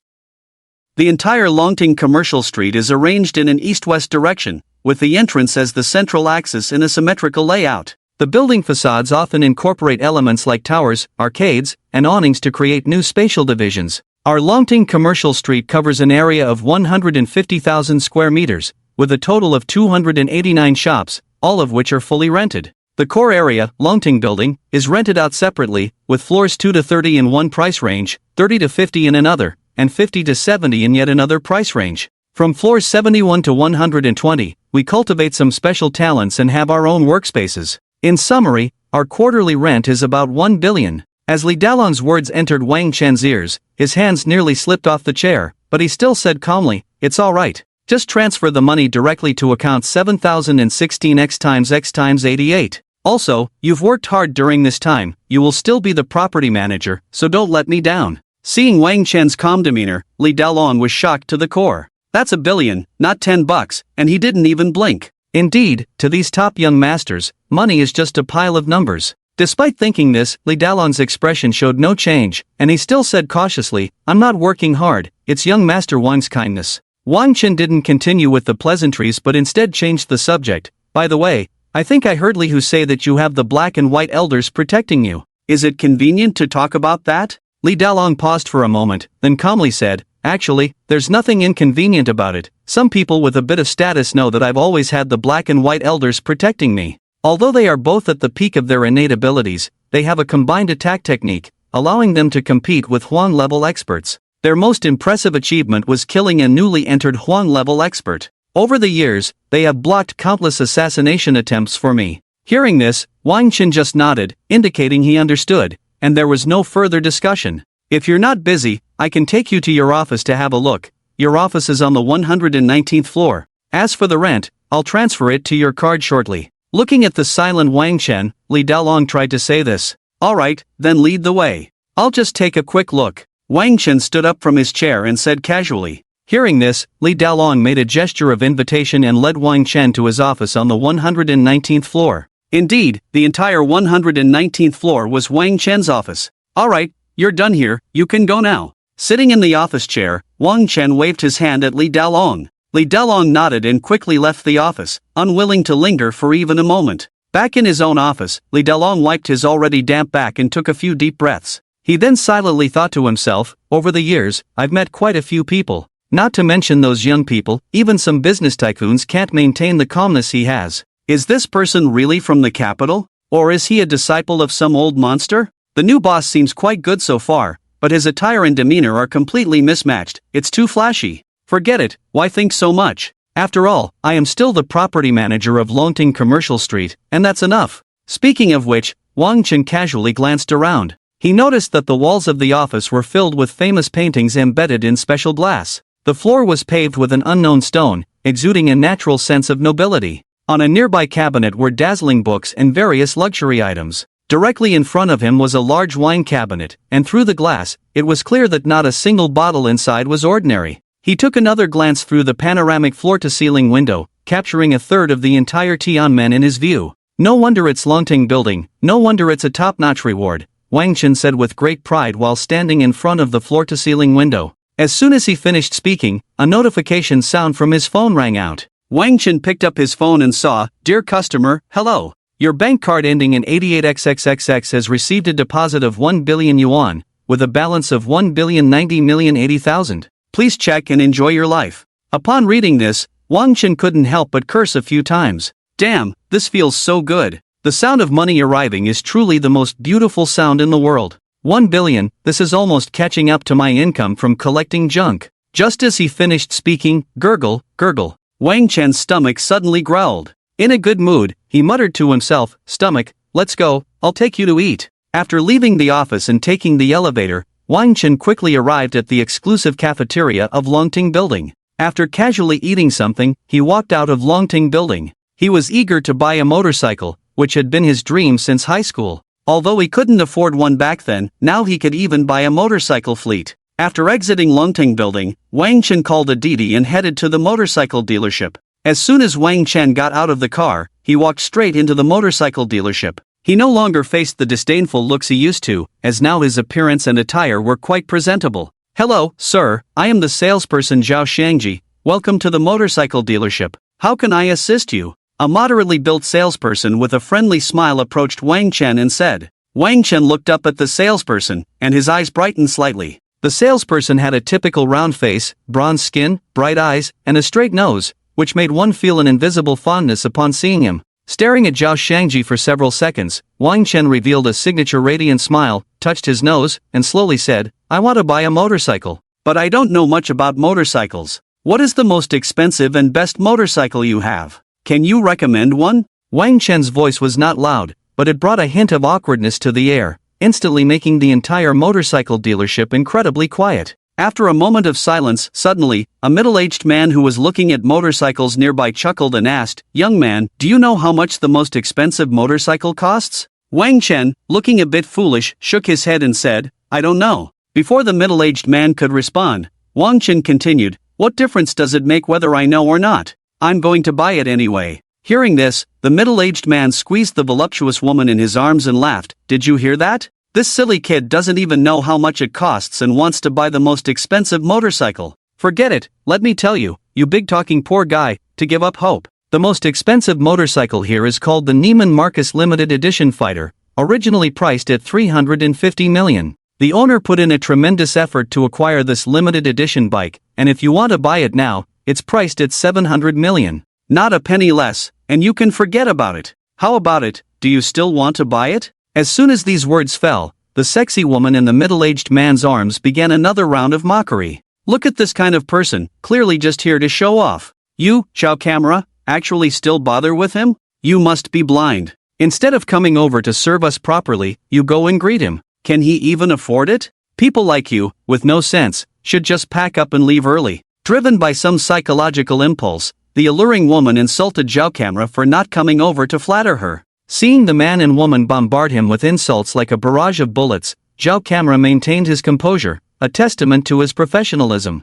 Speaker 1: The entire Longting Commercial Street is arranged in an east-west direction, with the entrance as the central axis in a symmetrical layout. The building facades often incorporate elements like towers, arcades, and awnings to create new spatial divisions. Our Longting Commercial Street covers an area of 150,000 square meters, with a total of 289 shops, all of which are fully rented. The core area, Longting Building, is rented out separately, with floors 2 to 30 in one price range, 30 to 50 in another, and 50 to 70 in yet another price range. From floors 71 to 120, we cultivate some special talents and have our own workspaces. In summary, our quarterly rent is about 1 billion. As Li Dalong's words entered Wang Chen's ears, his hands nearly slipped off the chair, but he still said calmly, It's all right. Just transfer the money directly to account 7016 x times 88. Also, you've worked hard during this time, you will still be the property manager, so don't let me down. Seeing Wang Chen's calm demeanor, Li Dalong was shocked to the core. That's $1 billion, not $10, and he didn't even blink. Indeed, to these top young masters, money is just a pile of numbers. Despite thinking this, Li Dalong's expression showed no change, and he still said cautiously, I'm not working hard, it's young Master Wang's kindness. Wang Chen didn't continue with the pleasantries but instead changed the subject. By the way, I think I heard Li Hu say that you have the black and white elders protecting you. Is it convenient to talk about that? Li Dalong paused for a moment, then calmly said, Actually, there's nothing inconvenient about it. Some people with a bit of status know that I've always had the black and white elders protecting me. Although they are both at the peak of their innate abilities, they have a combined attack technique, allowing them to compete with Huang-level experts. Their most impressive achievement was killing a newly entered Huang-level expert. Over the years, they have blocked countless assassination attempts for me. Hearing this, Wang Chen just nodded, indicating he understood, and there was no further discussion. If you're not busy, I can take you to your office to have a look. Your office is on the 119th floor. As for the rent, I'll transfer it to your card shortly. Looking at the silent Wang Chen, Li Daolong tried to say this. Alright, then lead the way. I'll just take a quick look. Wang Chen stood up from his chair and said casually. Hearing this, Li Daolong made a gesture of invitation and led Wang Chen to his office on the 119th floor. Indeed, the entire 119th floor was Wang Chen's office. Alright, you're done here, you can go now. Sitting in the office chair, Wang Chen waved his hand at Li Daolong. Li Daolong nodded and quickly left the office, unwilling to linger for even a moment. Back in his own office, Li Daolong wiped his already damp back and took a few deep breaths. He then silently thought to himself, over the years, I've met quite a few people. Not to mention those young people, even some business tycoons can't maintain the calmness he has. Is this person really from the capital? Or is he a disciple of some old monster? The new boss seems quite good so far, but his attire and demeanor are completely mismatched. It's too flashy. Forget it, why think so much? After all, I am still the property manager of Longting Commercial Street, and that's enough. Speaking of which, Wang Chen casually glanced around. He noticed that the walls of the office were filled with famous paintings embedded in special glass. The floor was paved with an unknown stone, exuding a natural sense of nobility. On a nearby cabinet were dazzling books and various luxury items. Directly in front of him was a large wine cabinet, and through the glass, it was clear that not a single bottle inside was ordinary. He took another glance through the panoramic floor-to-ceiling window, capturing a third of the entire Tianmen in his view. No wonder it's Longting Building, no wonder it's a top-notch reward, Wang Chen said with great pride while standing in front of the floor-to-ceiling window. As soon as he finished speaking, a notification sound from his phone rang out. Wang Chen picked up his phone and saw, Dear customer, hello. Your bank card ending in 88XXXX has received a deposit of 1 billion yuan, with a balance of 1,090,080,000. Please check and enjoy your life. Upon reading this, Wang Chen couldn't help but curse a few times. Damn, this feels so good. The sound of money arriving is truly the most beautiful sound in the world. 1 billion, this is almost catching up to my income from collecting junk. Just as he finished speaking, gurgle, gurgle, Wang Chen's stomach suddenly growled. In a good mood, he muttered to himself, Stomach, let's go, I'll take you to eat. After leaving the office and taking the elevator, Wang Chen quickly arrived at the exclusive cafeteria of Longting Building. After casually eating something, he walked out of Longting Building. He was eager to buy a motorcycle, which had been his dream since high school. Although he couldn't afford one back then, now he could even buy a motorcycle fleet. After exiting Longting Building, Wang Chen called a Didi and headed to the motorcycle dealership. As soon as Wang Chen got out of the car, he walked straight into the motorcycle dealership. He no longer faced the disdainful looks he used to, as now his appearance and attire were quite presentable. Hello, sir, I am the salesperson Zhao Shangji. Welcome to the motorcycle dealership. How can I assist you? A moderately built salesperson with a friendly smile approached Wang Chen and said. Wang Chen looked up at the salesperson, and his eyes brightened slightly. The salesperson had a typical round face, bronze skin, bright eyes, and a straight nose, which made one feel an invisible fondness upon seeing him. Staring at Zhao Shangji for several seconds, Wang Chen revealed a signature radiant smile, touched his nose, and slowly said, I want to buy a motorcycle. But I don't know much about motorcycles. What is the most expensive and best motorcycle you have? Can you recommend one? Wang Chen's voice was not loud, but it brought a hint of awkwardness to the air, instantly making the entire motorcycle dealership incredibly quiet. After a moment of silence, suddenly, a middle-aged man who was looking at motorcycles nearby chuckled and asked, Young man, do you know how much the most expensive motorcycle costs? Wang Chen, looking a bit foolish, shook his head and said, I don't know. Before the middle-aged man could respond, Wang Chen continued, What difference does it make whether I know or not? I'm going to buy it anyway. Hearing this, the middle-aged man squeezed the voluptuous woman in his arms and laughed. Did you hear that? This silly kid doesn't even know how much it costs and wants to buy the most expensive motorcycle. Forget it, let me tell you, you big-talking poor guy, to give up hope. The most expensive motorcycle here is called the Neiman Marcus Limited Edition Fighter, originally priced at 350 million. The owner put in a tremendous effort to acquire this limited edition bike, and if you want to buy it now, it's priced at 700 million. Not a penny less, and you can forget about it. How about it, do you still want to buy it? As soon as these words fell, the sexy woman in the middle-aged man's arms began another round of mockery. Look at this kind of person, clearly just here to show off. You, Zhao Camera, actually still bother with him? You must be blind. Instead of coming over to serve us properly, you go and greet him. Can he even afford it? People like you, with no sense, should just pack up and leave early. Driven by some psychological impulse, the alluring woman insulted Zhao Camera for not coming over to flatter her. Seeing the man and woman bombard him with insults like a barrage of bullets, Zhao Camera maintained his composure, a testament to his professionalism.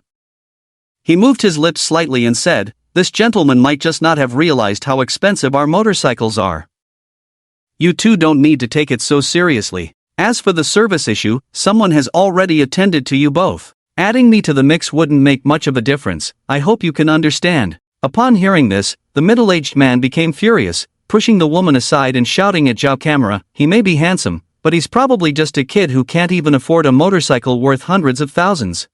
Speaker 1: He moved his lips slightly and said, "This gentleman might just not have realized how expensive our motorcycles are. You two don't need to take it so seriously. As for the service issue, someone has already attended to you both. Adding me to the mix wouldn't make much of a difference, I hope you can understand." Upon hearing this, the middle-aged man became furious, pushing the woman aside and shouting at Zhao Camera, "He may be handsome, but he's probably just a kid who can't even afford a motorcycle worth hundreds of thousands.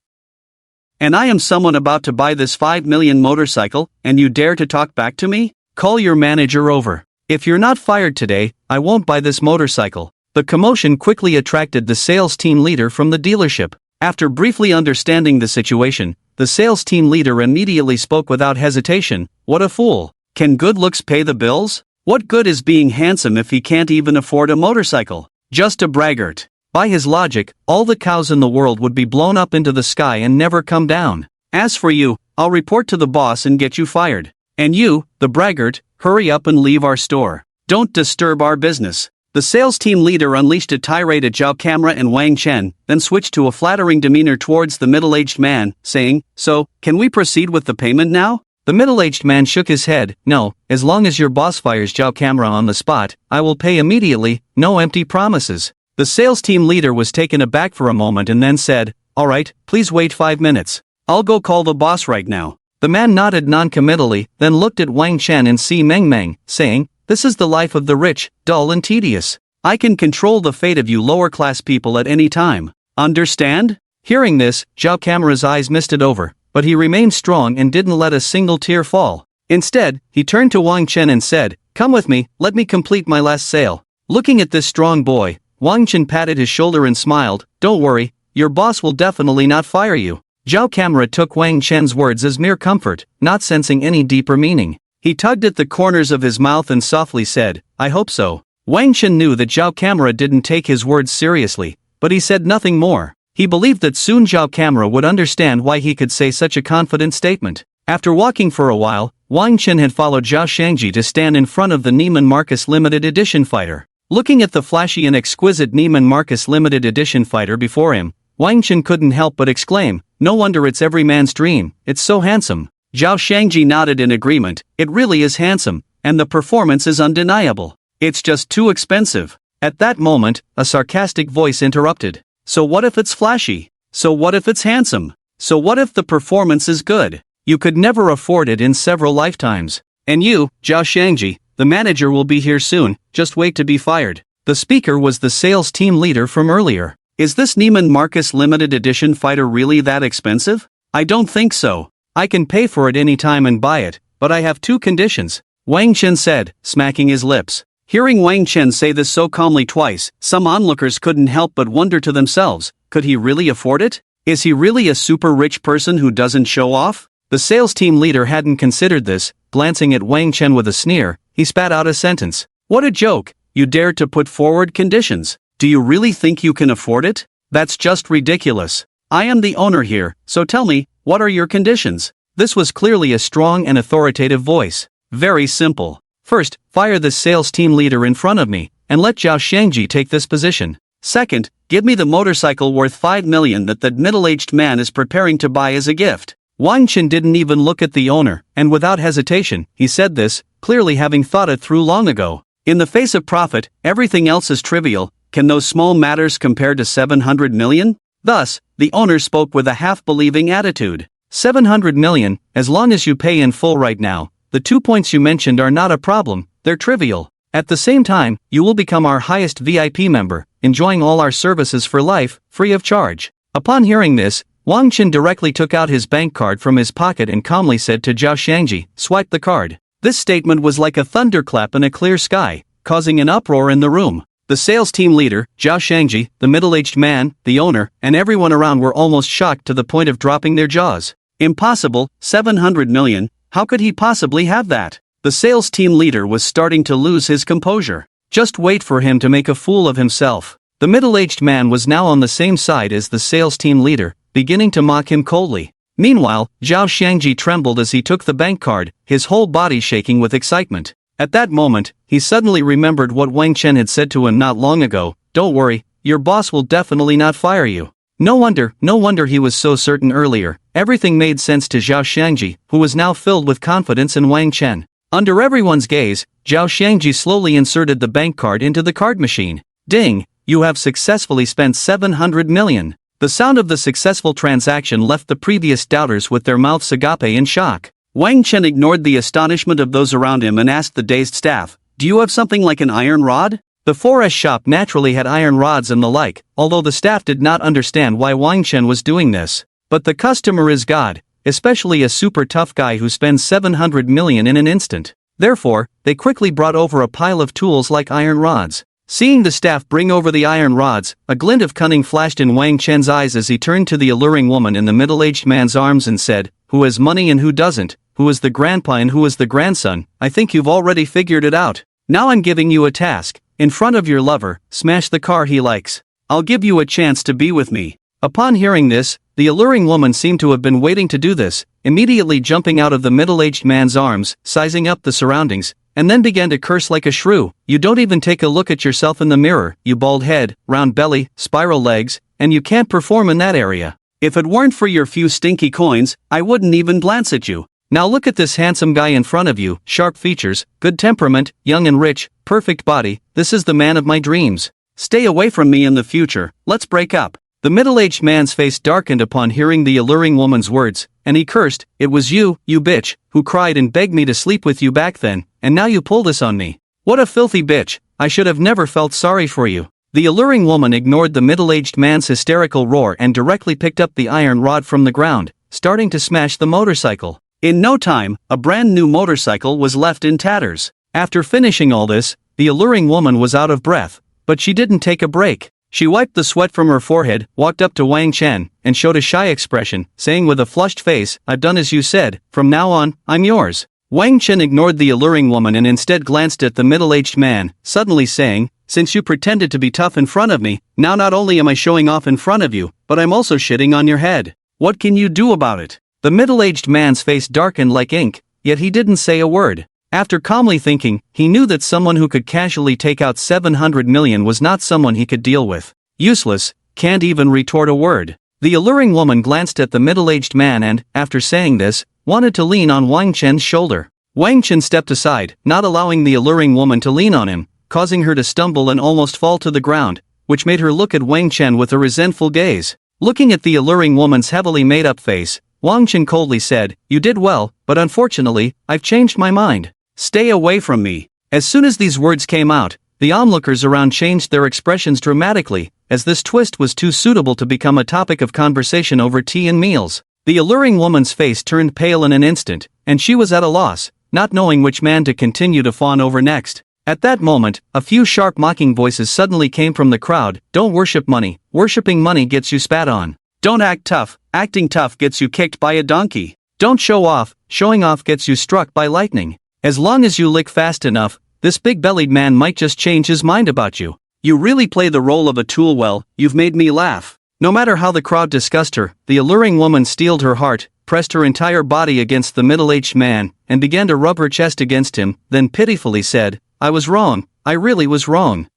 Speaker 1: And I am someone about to buy this 5 million motorcycle, and you dare to talk back to me? Call your manager over. If you're not fired today, I won't buy this motorcycle." The commotion quickly attracted the sales team leader from the dealership. After briefly understanding the situation, the sales team leader immediately spoke without hesitation, "What a fool. Can good looks pay the bills? What good is being handsome if he can't even afford a motorcycle? Just a braggart." By his logic, all the cows in the world would be blown up into the sky and never come down. "As for you, I'll report to the boss and get you fired. And you, the braggart, hurry up and leave our store. Don't disturb our business." The sales team leader unleashed a tirade at Zhao Camera and Wang Chen, then switched to a flattering demeanor towards the middle-aged man, saying, "So, can we proceed with the payment now?" The middle-aged man shook his head. "No, as long as your boss fires Zhao Camera on the spot, I will pay immediately, no empty promises." The sales team leader was taken aback for a moment and then said, "All right, please wait 5 minutes. I'll go call the boss right now." The man nodded non-committally, then looked at Wang Chen and Si Mengmeng, saying, "This is the life of the rich, dull and tedious. I can control the fate of you lower-class people at any time. Understand?" Hearing this, Zhao Camera's eyes misted over, but he remained strong and didn't let a single tear fall. Instead, he turned to Wang Chen and said, "Come with me, let me complete my last sale." Looking at this strong boy, Wang Chen patted his shoulder and smiled, "Don't worry, your boss will definitely not fire you." Zhao Camera took Wang Chen's words as mere comfort, not sensing any deeper meaning. He tugged at the corners of his mouth and softly said, "I hope so." Wang Chen knew that Zhao Camera didn't take his words seriously, but he said nothing more. He believed that soon Zhao Camera would understand why he could say such a confident statement. After walking for a while, Wang Chen had followed Zhao Shangji to stand in front of the Neiman Marcus Limited Edition fighter. Looking at the flashy and exquisite Neiman Marcus Limited Edition fighter before him, Wang Chen couldn't help but exclaim, "No wonder it's every man's dream, it's so handsome." Zhao Shangji nodded in agreement, "It really is handsome, and the performance is undeniable. It's just too expensive." At that moment, a sarcastic voice interrupted. "So what if it's flashy? So what if it's handsome? So what if the performance is good? You could never afford it in several lifetimes. And you, Zhao Shangji, the manager will be here soon, just wait to be fired." The speaker was the sales team leader from earlier. "Is this Neiman Marcus Limited Edition fighter really that expensive? I don't think so. I can pay for it any time and buy it, but I have 2 conditions," Wang Chen said, smacking his lips. Hearing Wang Chen say this so calmly twice, some onlookers couldn't help but wonder to themselves, could he really afford it? Is he really a super rich person who doesn't show off? The sales team leader hadn't considered this. Glancing at Wang Chen with a sneer, he spat out a sentence. "What a joke, you dared to put forward conditions. Do you really think you can afford it? That's just ridiculous. I am the owner here, so tell me, what are your conditions?" This was clearly a strong and authoritative voice. "Very simple. First, fire the sales team leader in front of me, and let Zhao Shangji take this position. Second, give me the motorcycle worth 5 million that middle-aged man is preparing to buy as a gift." Wang Chen didn't even look at the owner, and without hesitation, he said this, clearly having thought it through long ago. In the face of profit, everything else is trivial. Can those small matters compare to 700 million? Thus, the owner spoke with a half-believing attitude. 700 million, as long as you pay in full right now. The 2 points you mentioned are not a problem, they're trivial. At the same time, you will become our highest VIP member, enjoying all our services for life, free of charge. Upon hearing this, Wang Chen directly took out his bank card from his pocket and calmly said to Zhao Shangji, "Swipe the card." This statement was like a thunderclap in a clear sky, causing an uproar in the room. The sales team leader, Zhao Shangji, the middle-aged man, the owner, and everyone around were almost shocked to the point of dropping their jaws. Impossible, 700 million, how could he possibly have that? The sales team leader was starting to lose his composure. Just wait for him to make a fool of himself. The middle-aged man was now on the same side as the sales team leader, beginning to mock him coldly. Meanwhile, Zhao Xiangji trembled as he took the bank card, his whole body shaking with excitement. At that moment, he suddenly remembered what Wang Chen had said to him not long ago, "Don't worry, your boss will definitely not fire you." No wonder he was so certain earlier. Everything made sense to Zhao Xiangji, who was now filled with confidence in Wang Chen. Under everyone's gaze, Zhao Xiangji slowly inserted the bank card into the card machine. Ding! You have successfully spent 700 million. The sound of the successful transaction left the previous doubters with their mouths agape in shock. Wang Chen ignored the astonishment of those around him and asked the dazed staff, "Do you have something like an iron rod?" The 4S shop naturally had iron rods and the like, although the staff did not understand why Wang Chen was doing this. But the customer is God, especially a super tough guy who spends 700 million in an instant. Therefore, they quickly brought over a pile of tools like iron rods. Seeing the staff bring over the iron rods, a glint of cunning flashed in Wang Chen's eyes as he turned to the alluring woman in the middle-aged man's arms and said, "Who has money and who doesn't? Who is the grandpa and who is the grandson? I think you've already figured it out. Now I'm giving you a task. In front of your lover, smash the car he likes. I'll give you a chance to be with me." Upon hearing this, the alluring woman seemed to have been waiting to do this, immediately jumping out of the middle-aged man's arms, sizing up the surroundings, and then began to curse like a shrew. "You don't even take a look at yourself in the mirror, you bald head, round belly, spiral legs, and you can't perform in that area. If it weren't for your few stinky coins, I wouldn't even glance at you. Now look at this handsome guy in front of you, sharp features, good temperament, young and rich, perfect body, this is the man of my dreams. Stay away from me in the future, let's break up." The middle-aged man's face darkened upon hearing the alluring woman's words, and he cursed, "It was you bitch, who cried and begged me to sleep with you back then, and now you pull this on me. What a filthy bitch, I should have never felt sorry for you." The alluring woman ignored the middle-aged man's hysterical roar and directly picked up the iron rod from the ground, starting to smash the motorcycle. In no time, a brand new motorcycle was left in tatters. After finishing all this, the alluring woman was out of breath, but she didn't take a break. She wiped the sweat from her forehead, walked up to Wang Chen, and showed a shy expression, saying with a flushed face, "I've done as you said, from now on, I'm yours." Wang Chen ignored the alluring woman and instead glanced at the middle-aged man, suddenly saying, "Since you pretended to be tough in front of me, now not only am I showing off in front of you, but I'm also shitting on your head. What can you do about it?" The middle-aged man's face darkened like ink, yet he didn't say a word. After calmly thinking, he knew that someone who could casually take out 700 million was not someone he could deal with. Useless, can't even retort a word. The alluring woman glanced at the middle-aged man and, after saying this, wanted to lean on Wang Chen's shoulder. Wang Chen stepped aside, not allowing the alluring woman to lean on him, causing her to stumble and almost fall to the ground, which made her look at Wang Chen with a resentful gaze. Looking at the alluring woman's heavily made-up face, Wang Chen coldly said, "You did well, but unfortunately, I've changed my mind. Stay away from me." As soon as these words came out, the onlookers around changed their expressions dramatically, as this twist was too suitable to become a topic of conversation over tea and meals. The alluring woman's face turned pale in an instant, and she was at a loss, not knowing which man to continue to fawn over next. At that moment, a few sharp mocking voices suddenly came from the crowd. "Don't worship money, worshipping money gets you spat on. Don't act tough, acting tough gets you kicked by a donkey. Don't show off, showing off gets you struck by lightning. As long as you lick fast enough, this big-bellied man might just change his mind about you. You really play the role of a tool well, you've made me laugh." No matter how the crowd discussed her, the alluring woman steeled her heart, pressed her entire body against the middle-aged man, and began to rub her chest against him, then pitifully said, "I was wrong, I really was wrong.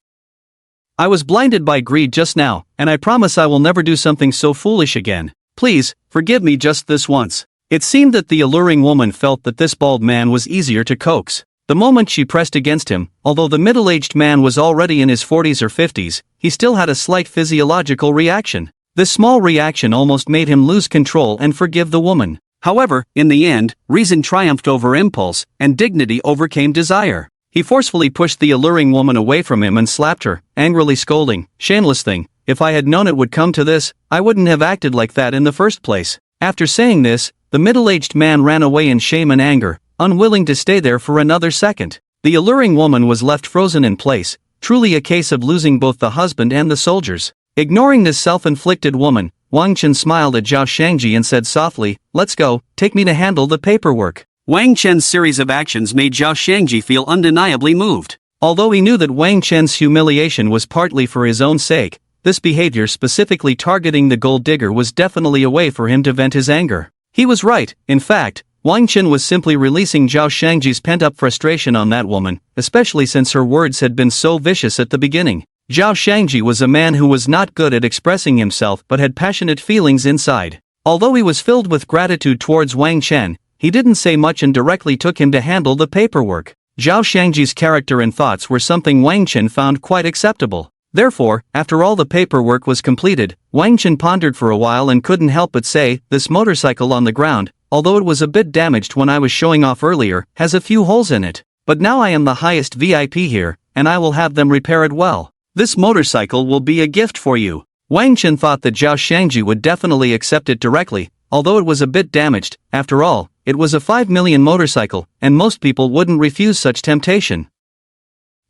Speaker 1: I was blinded by greed just now, and I promise I will never do something so foolish again. Please, forgive me just this once." It seemed that the alluring woman felt that this bald man was easier to coax. The moment she pressed against him, although the middle-aged man was already in his 40s or 50s, he still had a slight physiological reaction. This small reaction almost made him lose control and forgive the woman. However, in the end, reason triumphed over impulse, and dignity overcame desire. He forcefully pushed the alluring woman away from him and slapped her, angrily scolding, "Shameless thing, if I had known it would come to this, I wouldn't have acted like that in the first place." After saying this, the middle-aged man ran away in shame and anger, unwilling to stay there for another second. The alluring woman was left frozen in place, truly a case of losing both the husband and the soldiers. Ignoring this self-inflicted woman, Wang Chen smiled at Zhao Xiangji and said softly, "Let's go, take me to handle the paperwork." Wang Chen's series of actions made Zhao Xiangji feel undeniably moved. Although he knew that Wang Chen's humiliation was partly for his own sake, this behavior specifically targeting the gold digger was definitely a way for him to vent his anger. He was right. In fact, Wang Chen was simply releasing Zhao Shangji's pent-up frustration on that woman, especially since her words had been so vicious at the beginning. Zhao Shangji was a man who was not good at expressing himself but had passionate feelings inside. Although he was filled with gratitude towards Wang Chen, he didn't say much and directly took him to handle the paperwork. Zhao Shangji's character and thoughts were something Wang Chen found quite acceptable. Therefore, after all the paperwork was completed, Wang Chen pondered for a while and couldn't help but say, "This motorcycle on the ground, although it was a bit damaged when I was showing off earlier, has a few holes in it. But now I am the highest VIP here, and I will have them repair it well. This motorcycle will be a gift for you." Wang Chen thought that Zhao Shangji would definitely accept it directly, although it was a bit damaged. After all, it was a 5 million motorcycle, and most people wouldn't refuse such temptation.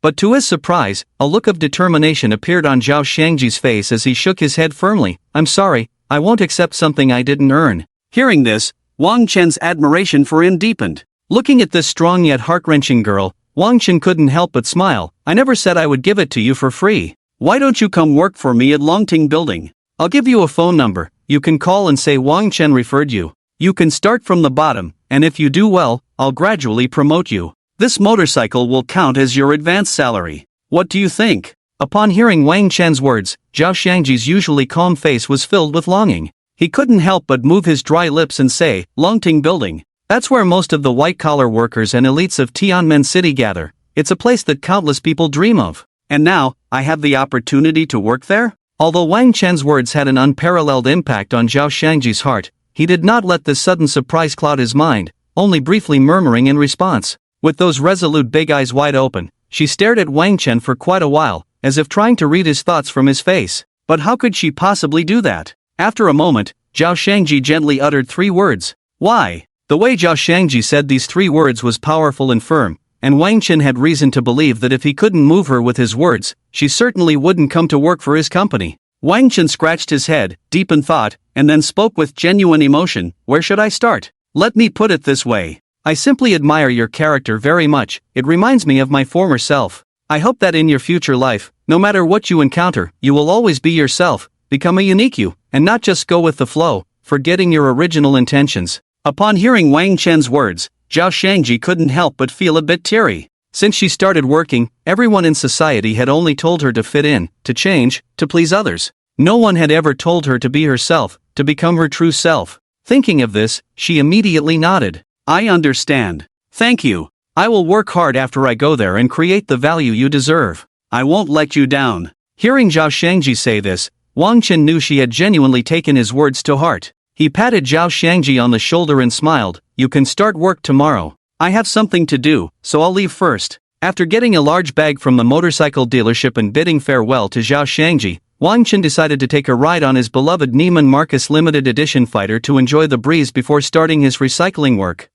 Speaker 1: But to his surprise, a look of determination appeared on Zhao Shangji's face as he shook his head firmly. "I'm sorry, I won't accept something I didn't earn." Hearing this, Wang Chen's admiration for him deepened. Looking at this strong yet heart-wrenching girl, Wang Chen couldn't help but smile. "I never said I would give it to you for free. Why don't you come work for me at Longting Building? I'll give you a phone number. You can call and say Wang Chen referred you. You can start from the bottom, and if you do well, I'll gradually promote you. This motorcycle will count as your advance salary. What do you think?" Upon hearing Wang Chen's words, Zhao Shangji's usually calm face was filled with longing. He couldn't help but move his dry lips and say, "Longting Building. That's where most of the white-collar workers and elites of Tianmen City gather. It's a place that countless people dream of. And now, I have the opportunity to work there?" Although Wang Chen's words had an unparalleled impact on Zhao Shangji's heart, he did not let this sudden surprise cloud his mind, only briefly murmuring in response. With those resolute big eyes wide open, she stared at Wang Chen for quite a while, as if trying to read his thoughts from his face. But how could she possibly do that? After a moment, Zhao Shangji gently uttered 3 words. "Why?" The way Zhao Shangji said these 3 words was powerful and firm, and Wang Chen had reason to believe that if he couldn't move her with his words, she certainly wouldn't come to work for his company. Wang Chen scratched his head, deep in thought, and then spoke with genuine emotion. "Where should I start? Let me put it this way. I simply admire your character very much. It reminds me of my former self. I hope that in your future life, no matter what you encounter, you will always be yourself, become a unique you, and not just go with the flow, forgetting your original intentions." Upon hearing Wang Chen's words, Zhao Shangji couldn't help but feel a bit teary. Since she started working, everyone in society had only told her to fit in, to change, to please others. No one had ever told her to be herself, to become her true self. Thinking of this, she immediately nodded. "I understand. Thank you. I will work hard after I go there and create the value you deserve. I won't let you down." Hearing Zhao Shangji say this, Wang Chen knew she had genuinely taken his words to heart. He patted Zhao Shangji on the shoulder and smiled. "You can start work tomorrow. I have something to do, so I'll leave first." After getting a large bag from the motorcycle dealership and bidding farewell to Zhao Shangji, Wang Chen decided to take a ride on his beloved Neiman Marcus limited edition fighter to enjoy the breeze before starting his recycling work.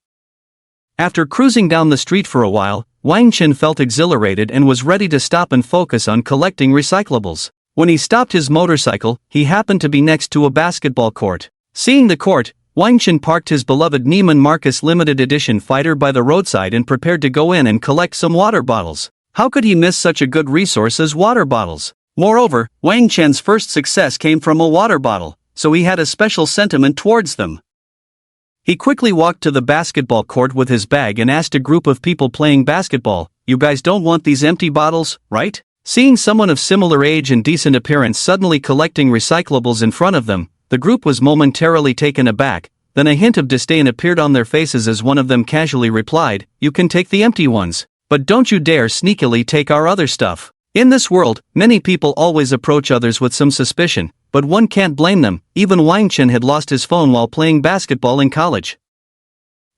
Speaker 1: After cruising down the street for a while, Wang Chen felt exhilarated and was ready to stop and focus on collecting recyclables. When he stopped his motorcycle, he happened to be next to a basketball court. Seeing the court, Wang Chen parked his beloved Neiman Marcus limited edition fighter by the roadside and prepared to go in and collect some water bottles. How could he miss such a good resource as water bottles? Moreover, Wang Chen's first success came from a water bottle, so he had a special sentiment towards them. He quickly walked to the basketball court with his bag and asked a group of people playing basketball, "You guys don't want these empty bottles, right?" Seeing someone of similar age and decent appearance suddenly collecting recyclables in front of them, the group was momentarily taken aback, then a hint of disdain appeared on their faces as one of them casually replied, "You can take the empty ones, but don't you dare sneakily take our other stuff." In this world, many people always approach others with some suspicion, but one can't blame them. Even Wang Chen had lost his phone while playing basketball in college.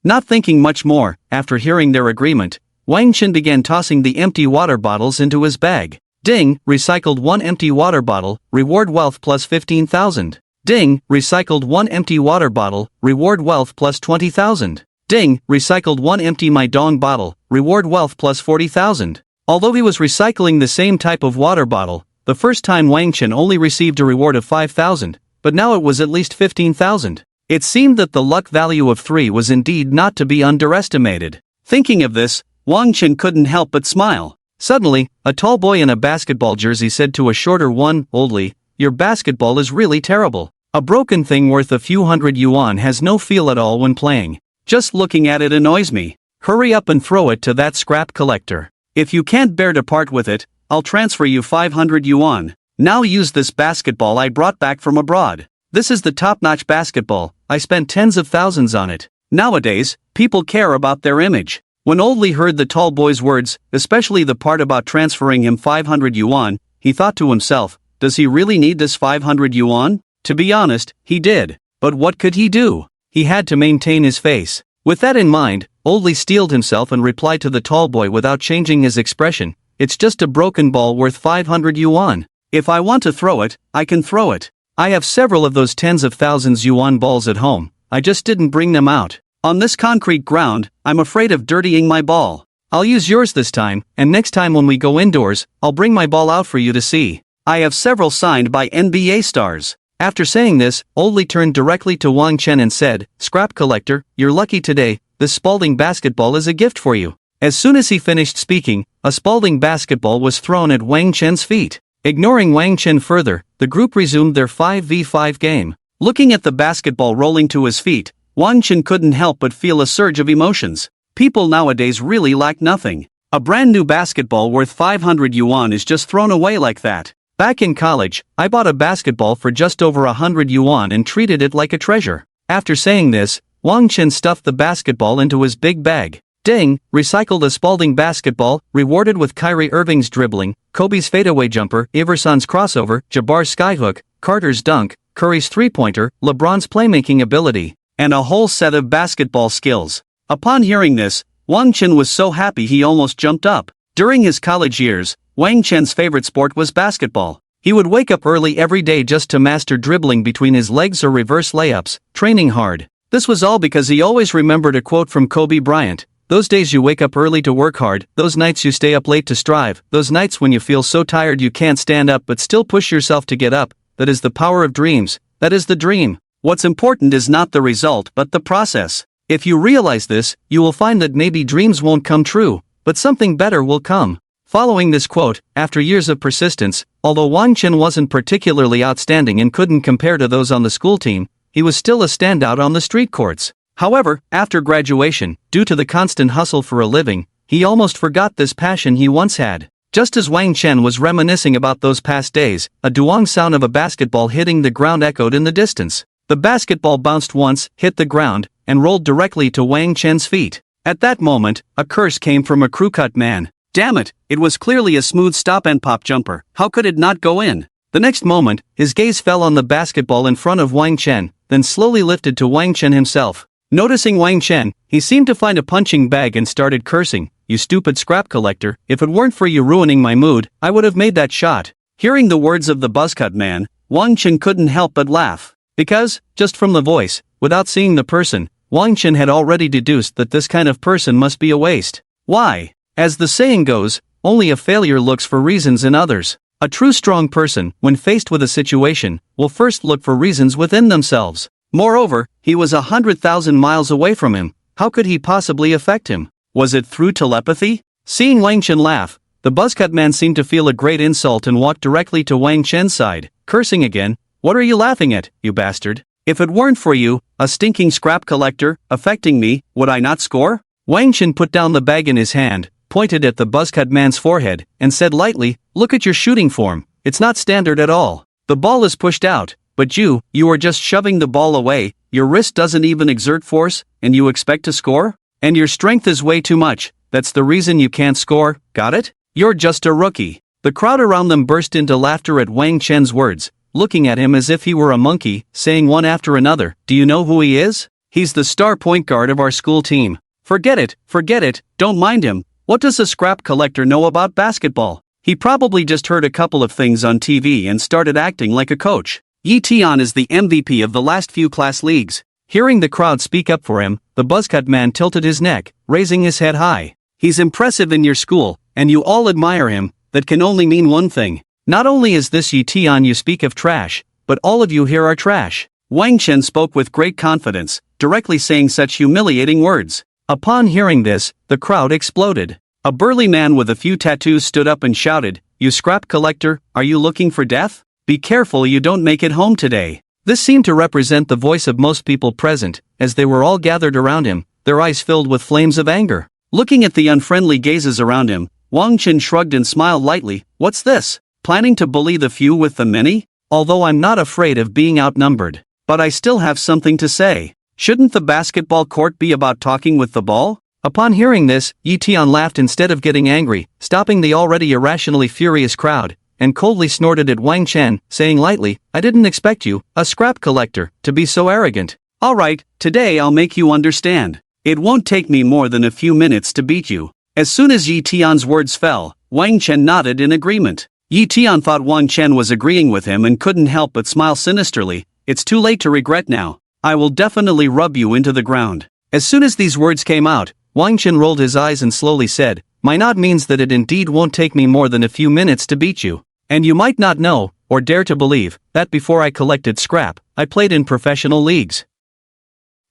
Speaker 1: Not thinking much more, after hearing their agreement, Wang Chen began tossing the empty water bottles into his bag. Ding, recycled 1 empty water bottle, reward wealth plus 15,000. Ding, recycled 1 empty water bottle, reward wealth plus 20,000. Ding, recycled 1 empty My Dong bottle, reward wealth plus 40,000. Although he was recycling the same type of water bottle, the first time Wang Chen only received a reward of 5,000, but now it was at least 15,000. It seemed that the luck value of 3 was indeed not to be underestimated. Thinking of this, Wang Chen couldn't help but smile. Suddenly, a tall boy in a basketball jersey said to a shorter one, boldly, "Your basketball is really terrible. A broken thing worth a few hundred yuan has no feel at all when playing. Just looking at it annoys me. Hurry up and throw it to that scrap collector. If you can't bear to part with it, I'll transfer you 500 yuan. Now use this basketball I brought back from abroad. This is the top-notch basketball, I spent tens of thousands on it. Nowadays, people care about their image. When Old Li heard the tall boy's words, especially the part about transferring him 500 yuan, he thought to himself, does he really need this 500 yuan? To be honest, he did. But what could he do? He had to maintain his face. With that in mind, Old Li steeled himself and replied to the tall boy without changing his expression, it's just a broken ball worth 500 yuan. If I want to throw it, I can throw it. I have several of those tens of thousands yuan balls at home, I just didn't bring them out. On this concrete ground, I'm afraid of dirtying my ball. I'll use yours this time, and next time when we go indoors, I'll bring my ball out for you to see. I have several signed by NBA stars. After saying this, Old Li turned directly to Wang Chen and said, Scrap collector, you're lucky today, this Spalding basketball is a gift for you. As soon as he finished speaking, a Spalding basketball was thrown at Wang Chen's feet. Ignoring Wang Chen further, the group resumed their 5v5 game. Looking at the basketball rolling to his feet, Wang Chen couldn't help but feel a surge of emotions. People nowadays really lack nothing. A brand new basketball worth 500 yuan is just thrown away like that. Back in college, I bought a basketball for just over 100 yuan and treated it like a treasure. After saying this, Wang Chen stuffed the basketball into his big bag. Ding, recycled a Spalding basketball, rewarded with Kyrie Irving's dribbling, Kobe's fadeaway jumper, Iverson's crossover, Jabbar's skyhook, Carter's dunk, Curry's three-pointer, LeBron's playmaking ability, and a whole set of basketball skills. Upon hearing this, Wang Chen was so happy he almost jumped up. During his college years, Wang Chen's favorite sport was basketball. He would wake up early every day just to master dribbling between his legs or reverse layups, training hard. This was all because he always remembered a quote from Kobe Bryant. Those days you wake up early to work hard, those nights you stay up late to strive, those nights when you feel so tired you can't stand up but still push yourself to get up, that is the power of dreams, that is the dream. What's important is not the result but the process. If you realize this, you will find that maybe dreams won't come true, but something better will come. Following this quote, after years of persistence, although Wang Chen wasn't particularly outstanding and couldn't compare to those on the school team, he was still a standout on the street courts. However, after graduation, due to the constant hustle for a living, he almost forgot this passion he once had. Just as Wang Chen was reminiscing about those past days, a duong sound of a basketball hitting the ground echoed in the distance. The basketball bounced once, hit the ground, and rolled directly to Wang Chen's feet. At that moment, a curse came from a crew-cut man. Damn it, it was clearly a smooth stop-and-pop jumper, how could it not go in? The next moment, his gaze fell on the basketball in front of Wang Chen, then slowly lifted to Wang Chen himself. Noticing Wang Chen, he seemed to find a punching bag and started cursing, "You stupid scrap collector, if it weren't for you ruining my mood, I would have made that shot." Hearing the words of the buzzcut man, Wang Chen couldn't help but laugh. Because, just from the voice, without seeing the person, Wang Chen had already deduced that this kind of person must be a waste. Why? As the saying goes, only a failure looks for reasons in others. A true strong person, when faced with a situation, will first look for reasons within themselves. Moreover, he was 100,000 miles away from him. How could he possibly affect him? Was it through telepathy? Seeing Wang Chen laugh, the buzzcut man seemed to feel a great insult and walked directly to Wang Chen's side, cursing again. "What are you laughing at, you bastard? If it weren't for you, a stinking scrap collector, affecting me, would I not score?" Wang Chen put down the bag in his hand, pointed at the buzzcut man's forehead, and said lightly, "Look at your shooting form, it's not standard at all. The ball is pushed out. But you are just shoving the ball away, your wrist doesn't even exert force, and you expect to score? And your strength is way too much, that's the reason you can't score, got it? You're just a rookie." The crowd around them burst into laughter at Wang Chen's words, looking at him as if he were a monkey, saying one after another, "Do you know who he is? He's the star point guard of our school team. Forget it, don't mind him. What does a scrap collector know about basketball? He probably just heard a couple of things on TV and started acting like a coach. Yi Tian is the MVP of the last few class leagues." Hearing the crowd speak up for him, the buzzcut man tilted his neck, raising his head high. "He's impressive in your school, and you all admire him, that can only mean one thing. Not only is this Yi Tian you speak of trash, but all of you here are trash." Wang Chen spoke with great confidence, directly saying such humiliating words. Upon hearing this, the crowd exploded. A burly man with a few tattoos stood up and shouted, "You scrap collector, are you looking for death? Be careful you don't make it home today." This seemed to represent the voice of most people present, as they were all gathered around him, their eyes filled with flames of anger. Looking at the unfriendly gazes around him, Wang Chen shrugged and smiled lightly. What's this? Planning to bully the few with the many? Although I'm not afraid of being outnumbered. But I still have something to say. Shouldn't the basketball court be about talking with the ball? Upon hearing this, Yi Tian laughed instead of getting angry, stopping the already irrationally furious crowd, and coldly snorted at Wang Chen, saying lightly, I didn't expect you, a scrap collector, to be so arrogant. Alright, today I'll make you understand. It won't take me more than a few minutes to beat you. As soon as Yi Tian's words fell, Wang Chen nodded in agreement. Yi Tian thought Wang Chen was agreeing with him and couldn't help but smile sinisterly. It's too late to regret now. I will definitely rub you into the ground. As soon as these words came out, Wang Chen rolled his eyes and slowly said, my nod means that it indeed won't take me more than a few minutes to beat you. And you might not know, or dare to believe, that before I collected scrap, I played in professional leagues.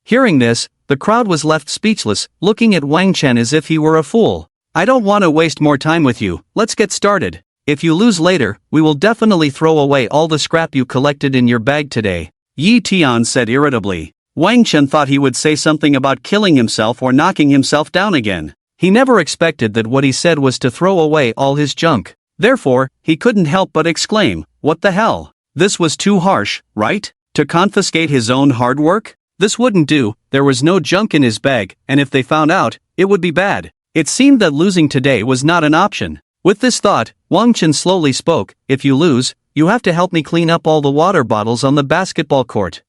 Speaker 1: Hearing this, the crowd was left speechless, looking at Wang Chen as if he were a fool. I don't want to waste more time with you, let's get started. If you lose later, we will definitely throw away all the scrap you collected in your bag today, Yi Tian said irritably. Wang Chen thought he would say something about killing himself or knocking himself down again. He never expected that what he said was to throw away all his junk. Therefore, he couldn't help but exclaim, what the hell? This was too harsh, right? To confiscate his own hard work? This wouldn't do, there was no junk in his bag, and if they found out, it would be bad. It seemed that losing today was not an option. With this thought, Wang Chen slowly spoke, if you lose, you have to help me clean up all the water bottles on the basketball court.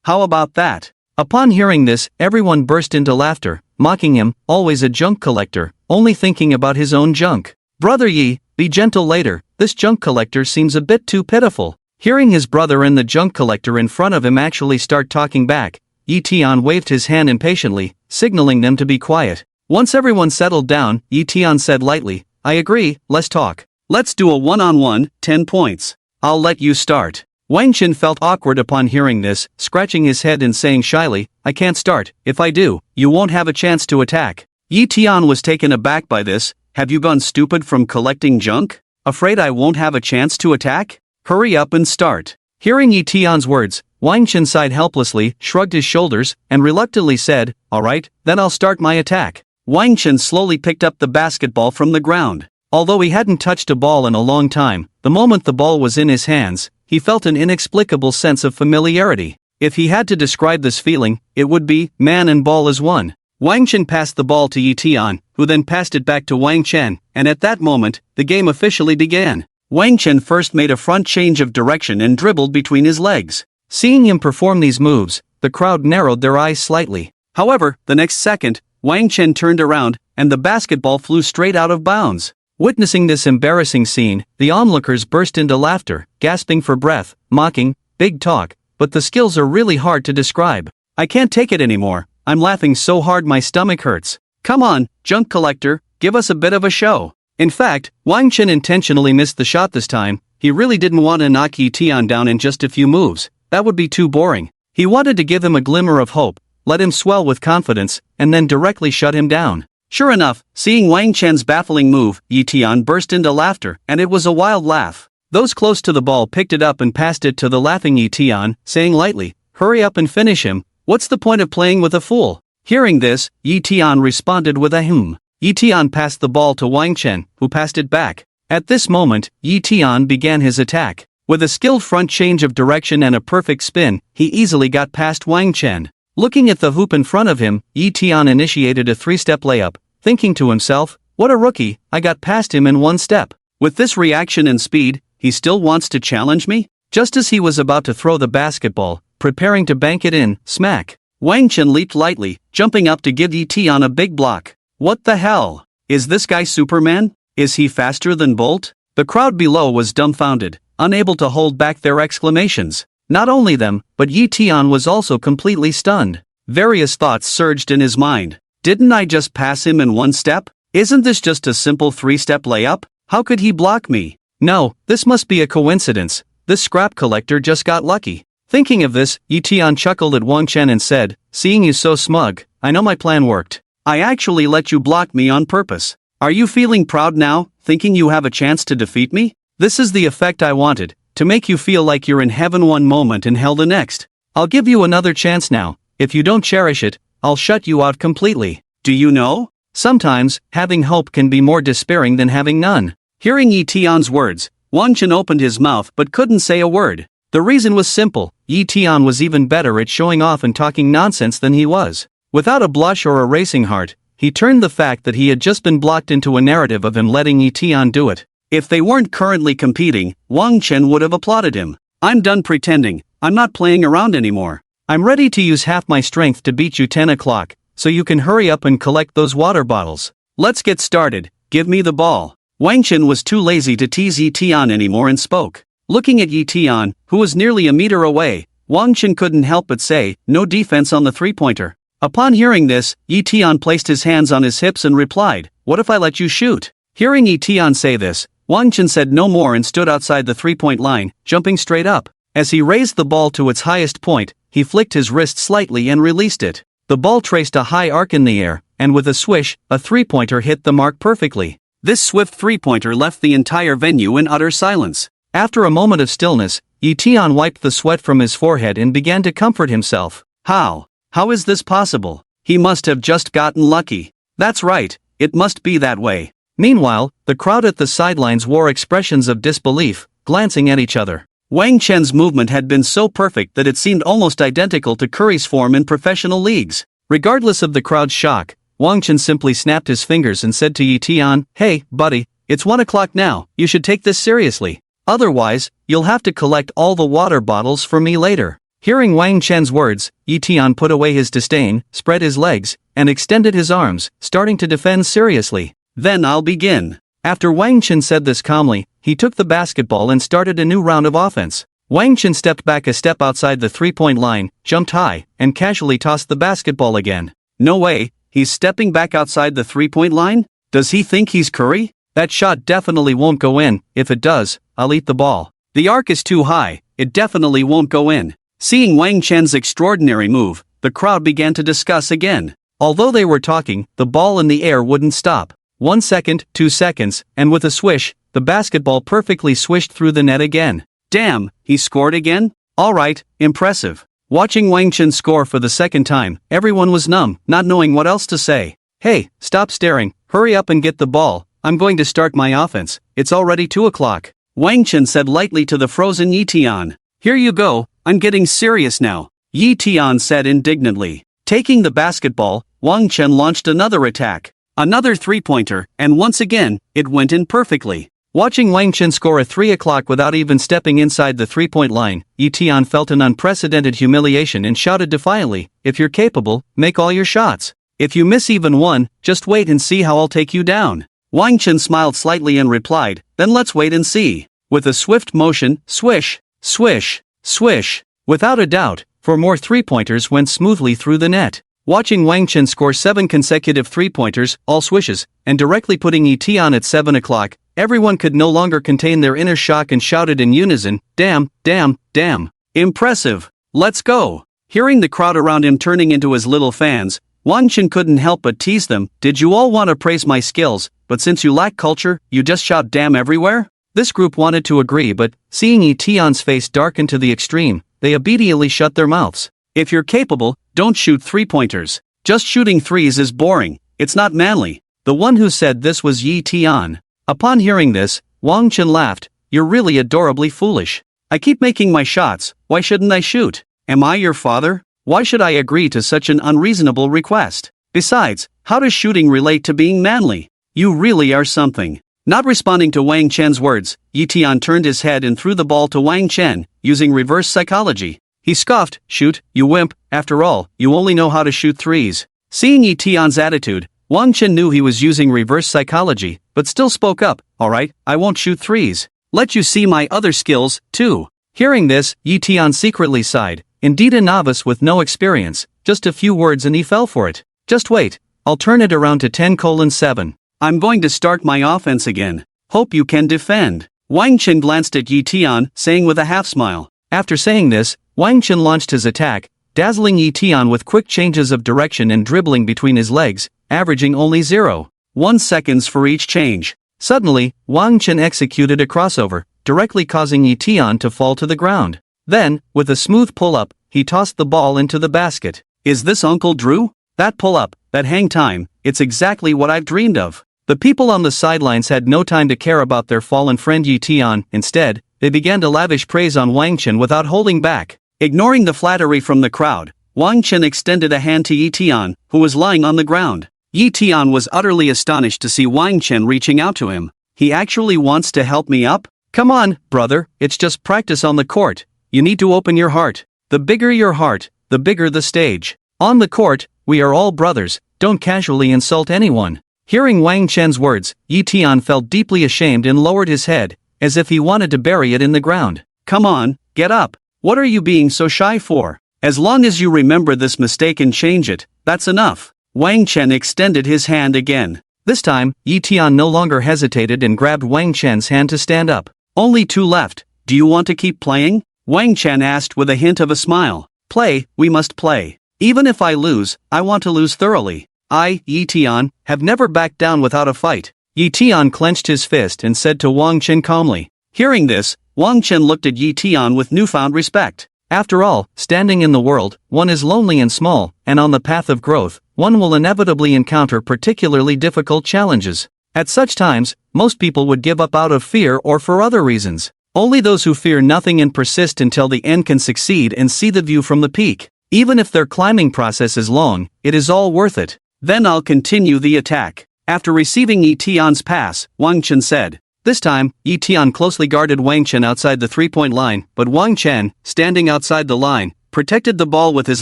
Speaker 1: How about that? Upon hearing this, everyone burst into laughter, mocking him, always a junk collector, only thinking about his own junk. Brother Yi, be gentle later, this junk collector seems a bit too pitiful. Hearing his brother and the junk collector in front of him actually start talking back, Yi Tian waved his hand impatiently, signaling them to be quiet. Once everyone settled down, Yi Tian said lightly, I agree, let's talk. Let's do a one-on-one, 10 points. I'll let you start. Wang Chen felt awkward upon hearing this, scratching his head and saying shyly, I can't start, if I do, you won't have a chance to attack. Yi Tian was taken aback by this, have you gone stupid from collecting junk? Afraid I won't have a chance to attack? Hurry up and start. Hearing Yi Tian's words, Wang Chen sighed helplessly, shrugged his shoulders, and reluctantly said, alright, then I'll start my attack. Wang Chen slowly picked up the basketball from the ground. Although he hadn't touched a ball in a long time, the moment the ball was in his hands, he felt an inexplicable sense of familiarity. If he had to describe this feeling, it would be, man and ball as one. Wang Chen passed the ball to Yi Tian, who then passed it back to Wang Chen, and at that moment, the game officially began. Wang Chen first made a front change of direction and dribbled between his legs. Seeing him perform these moves, the crowd narrowed their eyes slightly. However, the next second, Wang Chen turned around, and the basketball flew straight out of bounds. Witnessing this embarrassing scene, the onlookers burst into laughter, gasping for breath, mocking, big talk, but the skills are really hard to describe. I can't take it anymore, I'm laughing so hard my stomach hurts. Come on, junk collector, give us a bit of a show. In fact, Wang Chen intentionally missed the shot this time. He really didn't want to knock Yi Tian down in just a few moves, that would be too boring. He wanted to give him a glimmer of hope, let him swell with confidence, and then directly shut him down. Sure enough, seeing Wang Chen's baffling move, Yi Tian burst into laughter, and it was a wild laugh. Those close to the ball picked it up and passed it to the laughing Yi Tian, saying lightly, hurry up and finish him, what's the point of playing with a fool? Hearing this, Yi Tian responded with a hmm. Yi Tian passed the ball to Wang Chen, who passed it back. At this moment, Yi Tian began his attack. With a skilled front change of direction and a perfect spin, he easily got past Wang Chen. Looking at the hoop in front of him, Yi Tian initiated a three-step layup, thinking to himself, what a rookie, I got past him in one step. With this reaction and speed, he still wants to challenge me? Just as he was about to throw the basketball, preparing to bank it in, smack, Wang Chen leaped lightly, jumping up to give Yi Tian a big block. What the hell? Is this guy Superman? Is he faster than Bolt? The crowd below was dumbfounded, unable to hold back their exclamations. Not only them, but Yi Tian was also completely stunned. Various thoughts surged in his mind. Didn't I just pass him in one step? Isn't this just a simple three-step layup? How could he block me? No, this must be a coincidence. This scrap collector just got lucky. Thinking of this, Yi Tian chuckled at Wang Chen and said, seeing you so smug, I know my plan worked. I actually let you block me on purpose. Are you feeling proud now, thinking you have a chance to defeat me? This is the effect I wanted. to make you feel like you're in heaven one moment and hell the next. I'll give you another chance now. If you don't cherish it, I'll shut you out completely. Do you know? Sometimes, having hope can be more despairing than having none. Hearing Yi Tian's words, Wang Chen opened his mouth but couldn't say a word. The reason was simple: Yi Tian was even better at showing off and talking nonsense than he was. Without a blush or a racing heart, he turned the fact that he had just been blocked into a narrative of him letting Yi Tian do it. If they weren't currently competing, Wang Chen would have applauded him. I'm done pretending, I'm not playing around anymore. I'm ready to use half my strength to beat you 10 o'clock, so you can hurry up and collect those water bottles. Let's get started, give me the ball. Wang Chen was too lazy to tease Yi Tian anymore and spoke. Looking at Yi Tian, who was nearly a meter away, Wang Chen couldn't help but say, "No defense on the three-pointer." Upon hearing this, Yi Tian placed his hands on his hips and replied, "What if I let you shoot?" Hearing Yi Tian say this, Wang Chen said no more and stood outside the three-point line, jumping straight up. As he raised the ball to its highest point, he flicked his wrist slightly and released it. The ball traced a high arc in the air, and with a swish, a three-pointer hit the mark perfectly. This swift three-pointer left the entire venue in utter silence. After a moment of stillness, Yi Tian wiped the sweat from his forehead and began to comfort himself. How is this possible? He must have just gotten lucky. That's right, it must be that way. Meanwhile, the crowd at the sidelines wore expressions of disbelief, glancing at each other. Wang Chen's movement had been so perfect that it seemed almost identical to Curry's form in professional leagues. Regardless of the crowd's shock, Wang Chen simply snapped his fingers and said to Yi Tian, "Hey, buddy, it's 1 o'clock now, you should take this seriously. Otherwise, you'll have to collect all the water bottles for me later." Hearing Wang Chen's words, Yi Tian put away his disdain, spread his legs, and extended his arms, starting to defend seriously. "Then I'll begin." After Wang Chen said this calmly, he took the basketball and started a new round of offense. Wang Chen stepped back a step outside the three-point line, jumped high, and casually tossed the basketball again. No way, he's stepping back outside the three-point line? Does he think he's Curry? That shot definitely won't go in. If it does, I'll eat the ball. The arc is too high, it definitely won't go in. Seeing Wang Chen's extraordinary move, the crowd began to discuss again. Although they were talking, the ball in the air wouldn't stop. 1 second, 2 seconds, and with a swish, the basketball perfectly swished through the net again. Damn, he scored again? Alright, impressive. Watching Wang Chen score for the second time, everyone was numb, not knowing what else to say. Hey, stop staring, hurry up and get the ball, I'm going to start my offense, it's already 2 o'clock. Wang Chen said lightly to the frozen Yi Tian. Here you go, I'm getting serious now. Yi Tian said indignantly. Taking the basketball, Wang Chen launched another attack. Another three-pointer, and once again, it went in perfectly. Watching Wang Chen score a 3 o'clock without even stepping inside the three-point line, Yi Tian felt an unprecedented humiliation and shouted defiantly, "If you're capable, make all your shots. If you miss even one, just wait and see how I'll take you down." Wang Chen smiled slightly and replied, "Then let's wait and see." With a swift motion, swish, swish, swish. Without a doubt, 4 more three-pointers went smoothly through the net. Watching Wang Chen score 7 consecutive three-pointers, all swishes, and directly putting Yi Tian at 7 o'clock, everyone could no longer contain their inner shock and shouted in unison, "Damn, damn, damn. Impressive. Let's go." Hearing the crowd around him turning into his little fans, Wang Chen couldn't help but tease them. "Did you all want to praise my skills, but since you lack culture, you just shout damn everywhere?" This group wanted to agree, but, seeing Yi Tian's face darken to the extreme, they immediately shut their mouths. If you're capable, don't shoot three-pointers. Just shooting threes is boring, it's not manly. The one who said this was Yi Tian. Upon hearing this, Wang Chen laughed. "You're really adorably foolish. I keep making my shots, why shouldn't I shoot? Am I your father? Why should I agree to such an unreasonable request? Besides, how does shooting relate to being manly? You really are something." Not responding to Wang Chen's words, Yi Tian turned his head and threw the ball to Wang Chen, using reverse psychology. He scoffed, "Shoot, you wimp, after all, you only know how to shoot threes." Seeing Yi Tian's attitude, Wang Chen knew he was using reverse psychology, but still spoke up, "Alright, I won't shoot threes. Let you see my other skills, too." Hearing this, Yi Tian secretly sighed. Indeed a novice with no experience, just a few words and he fell for it. "Just wait, I'll turn it around to 10:7. I'm going to start my offense again. Hope you can defend." Wang Chen glanced at Yi Tian, saying with a half-smile. After saying this, Wang Chen launched his attack, dazzling Yi Tian with quick changes of direction and dribbling between his legs, averaging only 0.1 seconds for each change. Suddenly, Wang Chen executed a crossover, directly causing Yi Tian to fall to the ground. Then, with a smooth pull-up, he tossed the ball into the basket. Is this Uncle Drew? That pull-up, that hang time, it's exactly what I've dreamed of. The people on the sidelines had no time to care about their fallen friend Yi Tian. Instead, they began to lavish praise on Wang Chen without holding back. Ignoring the flattery from the crowd, Wang Chen extended a hand to Yi Tian, who was lying on the ground. Yi Tian was utterly astonished to see Wang Chen reaching out to him. He actually wants to help me up? Come on, brother, it's just practice on the court. You need to open your heart. The bigger your heart, the bigger the stage. On the court, we are all brothers, don't casually insult anyone. Hearing Wang Chen's words, Yi Tian felt deeply ashamed and lowered his head, as if he wanted to bury it in the ground. Come on, get up. What are you being so shy for? As long as you remember this mistake and change it, that's enough. Wang Chen extended his hand again. This time, Yi Tian no longer hesitated and grabbed Wang Chen's hand to stand up. Only two left. Do you want to keep playing? Wang Chen asked with a hint of a smile. Play, we must play. Even if I lose, I want to lose thoroughly. I, Yi Tian, have never backed down without a fight. Yi Tian clenched his fist and said to Wang Chen calmly. Hearing this, Wang Chen looked at Yi Tian with newfound respect. After all, standing in the world, one is lonely and small, and on the path of growth, one will inevitably encounter particularly difficult challenges. At such times, most people would give up out of fear or for other reasons. Only those who fear nothing and persist until the end can succeed and see the view from the peak. Even if their climbing process is long, it is all worth it. Then I'll continue the attack. After receiving Yi Tian's pass, Wang Chen said. This time, Yi Tian closely guarded Wang Chen outside the three-point line, but Wang Chen, standing outside the line, protected the ball with his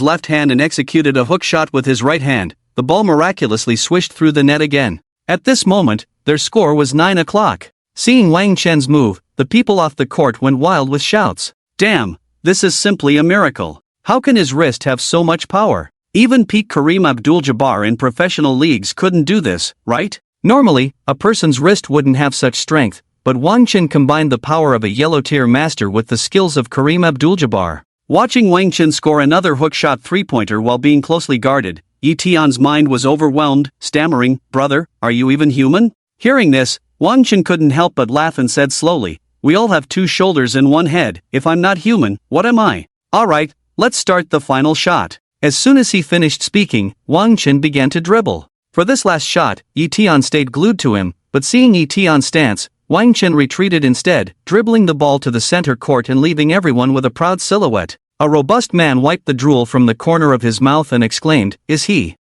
Speaker 1: left hand and executed a hook shot with his right hand. The ball miraculously swished through the net again. At this moment, their score was 9:00. Seeing Wang Chen's move, the people off the court went wild with shouts. Damn, this is simply a miracle. How can his wrist have so much power? Even peak Kareem Abdul-Jabbar in professional leagues couldn't do this, right? Normally, a person's wrist wouldn't have such strength, but Wang Chen combined the power of a yellow-tier master with the skills of Kareem Abdul-Jabbar. Watching Wang Chen score another hook-shot three-pointer while being closely guarded, Yi Tian's mind was overwhelmed, stammering, Brother, are you even human? Hearing this, Wang Chen couldn't help but laugh and said slowly, We all have two shoulders and one head. If I'm not human, what am I? Alright, let's start the final shot. As soon as he finished speaking, Wang Chen began to dribble. For this last shot, Yi Tian stayed glued to him, but seeing Yi Tian's stance, Wang Chen retreated instead, dribbling the ball to the center court and leaving everyone with a proud silhouette. A robust man wiped the drool from the corner of his mouth and exclaimed, Is he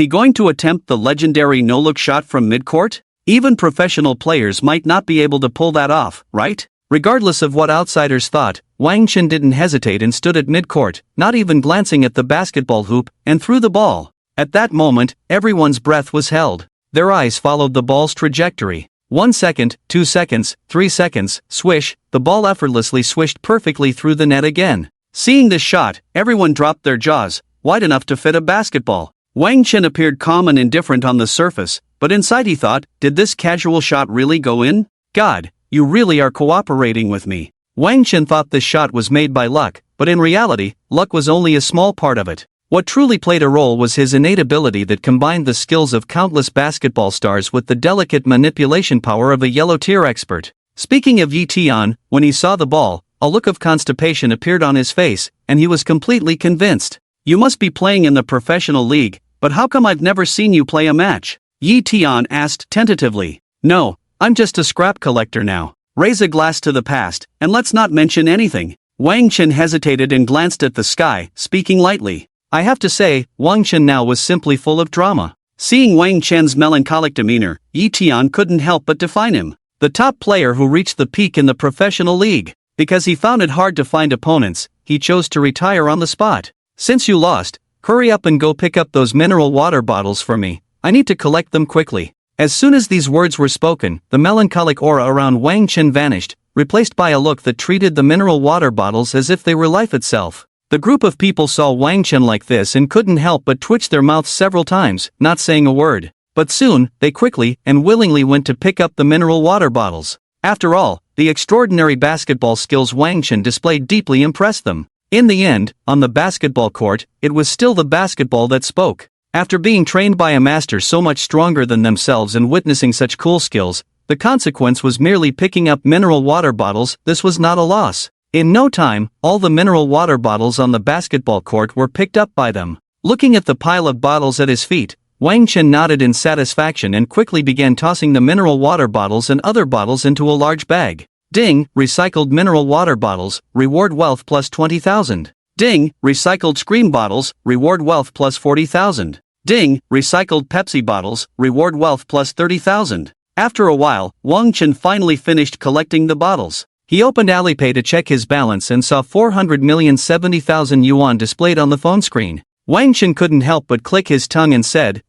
Speaker 1: going to attempt the legendary no-look shot from midcourt? Even professional players might not be able to pull that off, right? Regardless of what outsiders thought, Wang Chen didn't hesitate and stood at midcourt, not even glancing at the basketball hoop, and threw the ball. At that moment, everyone's breath was held. Their eyes followed the ball's trajectory. 1 second, 2 seconds, 3 seconds, swish, the ball effortlessly swished perfectly through the net again. Seeing this shot, everyone dropped their jaws, wide enough to fit a basketball. Wang Chen appeared calm and indifferent on the surface, but inside he thought, did this casual shot really go in? God, you really are cooperating with me. Wang Chen thought this shot was made by luck, but in reality, luck was only a small part of it. What truly played a role was his innate ability that combined the skills of countless basketball stars with the delicate manipulation power of a yellow-tier expert. Speaking of Yi Tian, when he saw the ball, a look of constipation appeared on his face, and he was completely convinced. You must be playing in the professional league, but how come I've never seen you play a match? Yi Tian asked tentatively. No, I'm just a scrap collector now. Raise a glass to the past, and let's not mention anything. Wang Chen hesitated and glanced at the sky, speaking lightly. I have to say, Wang Chen now was simply full of drama. Seeing Wang Chen's melancholic demeanor, Yi Tian couldn't help but define him. The top player who reached the peak in the professional league. Because he found it hard to find opponents, he chose to retire on the spot. Since you lost, hurry up and go pick up those mineral water bottles for me. I need to collect them quickly. As soon as these words were spoken, the melancholic aura around Wang Chen vanished, replaced by a look that treated the mineral water bottles as if they were life itself. The group of people saw Wang Chen like this and couldn't help but twitch their mouths several times, not saying a word. But soon, they quickly and willingly went to pick up the mineral water bottles. After all, the extraordinary basketball skills Wang Chen displayed deeply impressed them. In the end, on the basketball court, it was still the basketball that spoke. After being trained by a master so much stronger than themselves and witnessing such cool skills, The consequence was merely picking up mineral water bottles. This was not a loss. In no time, all the mineral water bottles on the basketball court were picked up by them. Looking at the pile of bottles at his feet, Wang Chen nodded in satisfaction and quickly began tossing the mineral water bottles and other bottles into a large bag. Ding, recycled mineral water bottles, reward wealth plus 20,000. Ding, recycled Scream bottles, reward wealth plus 40,000. Ding, recycled Pepsi bottles, reward wealth plus 30,000. After a while, Wang Chen finally finished collecting the bottles. He opened Alipay to check his balance and saw 400,070,000 yuan displayed on the phone screen. Wang Chen couldn't help but click his tongue and said,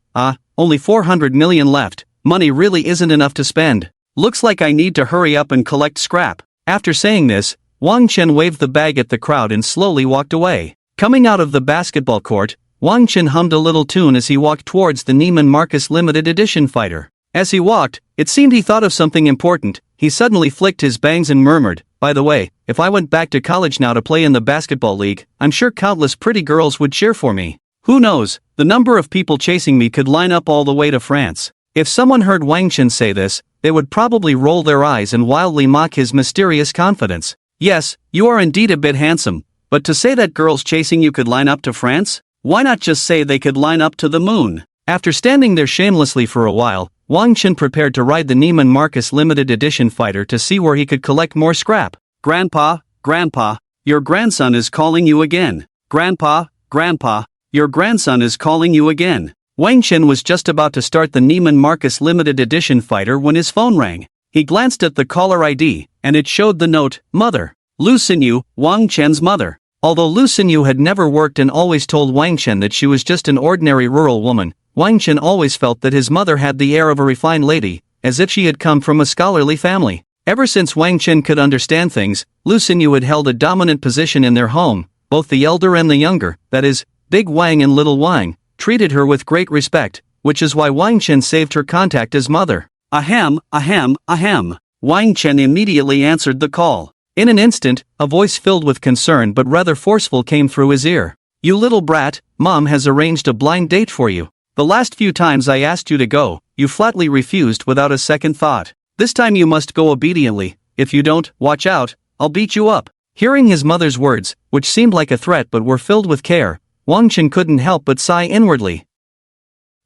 Speaker 1: only 400 million left, money really isn't enough to spend. Looks like I need to hurry up and collect scrap. After saying this, Wang Chen waved the bag at the crowd and slowly walked away. Coming out of the basketball court, Wang Chen hummed a little tune as he walked towards the Neiman Marcus limited edition fighter. As he walked, it seemed he thought of something important. He suddenly flicked his bangs and murmured, "By the way, if I went back to college now to play in the basketball league, I'm sure countless pretty girls would cheer for me. Who knows, the number of people chasing me could line up all the way to France." If someone heard Wang Chen say this, they would probably roll their eyes and wildly mock his mysterious confidence. Yes, you are indeed a bit handsome, but to say that girls chasing you could line up to France? Why not just say they could line up to the moon? After standing there shamelessly for a while, Wang Chen prepared to ride the Neiman Marcus limited edition fighter to see where he could collect more scrap. "Grandpa, Grandpa, your grandson is calling you again. Grandpa, Grandpa, your grandson is calling you again." Wang Chen was just about to start the Neiman Marcus limited edition fighter when his phone rang. He glanced at the caller ID, and it showed the note, "Mother. Lu Xinyu, Wang Chen's mother." Although Lu Xinyu had never worked and always told Wang Chen that she was just an ordinary rural woman, Wang Chen always felt that his mother had the air of a refined lady, as if she had come from a scholarly family. Ever since Wang Chen could understand things, Lu Xinyu had held a dominant position in their home. Both the elder and the younger, that is, Big Wang and Little Wang, treated her with great respect, which is why Wang Chen saved her contact as mother. Ahem, ahem, ahem. Wang Chen immediately answered the call. In an instant, a voice filled with concern but rather forceful came through his ear. "You little brat, Mom has arranged a blind date for you. The last few times I asked you to go, you flatly refused without a second thought. This time you must go obediently. If you don't, watch out, I'll beat you up." Hearing his mother's words, which seemed like a threat but were filled with care, Wang Chen couldn't help but sigh inwardly.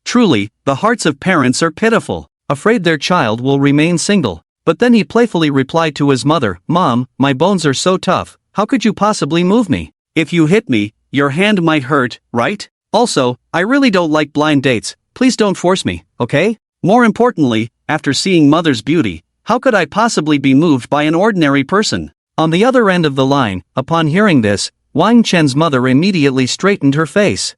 Speaker 1: Truly, the hearts of parents are pitiful, afraid their child will remain single. But then he playfully replied to his mother, "Mom, my bones are so tough, how could you possibly move me? If you hit me, your hand might hurt, right? Also, I really don't like blind dates, please don't force me, okay?" More importantly, after seeing Mother's beauty, how could I possibly be moved by an ordinary person? On the other end of the line, upon hearing this, Wang Chen's mother immediately straightened her face.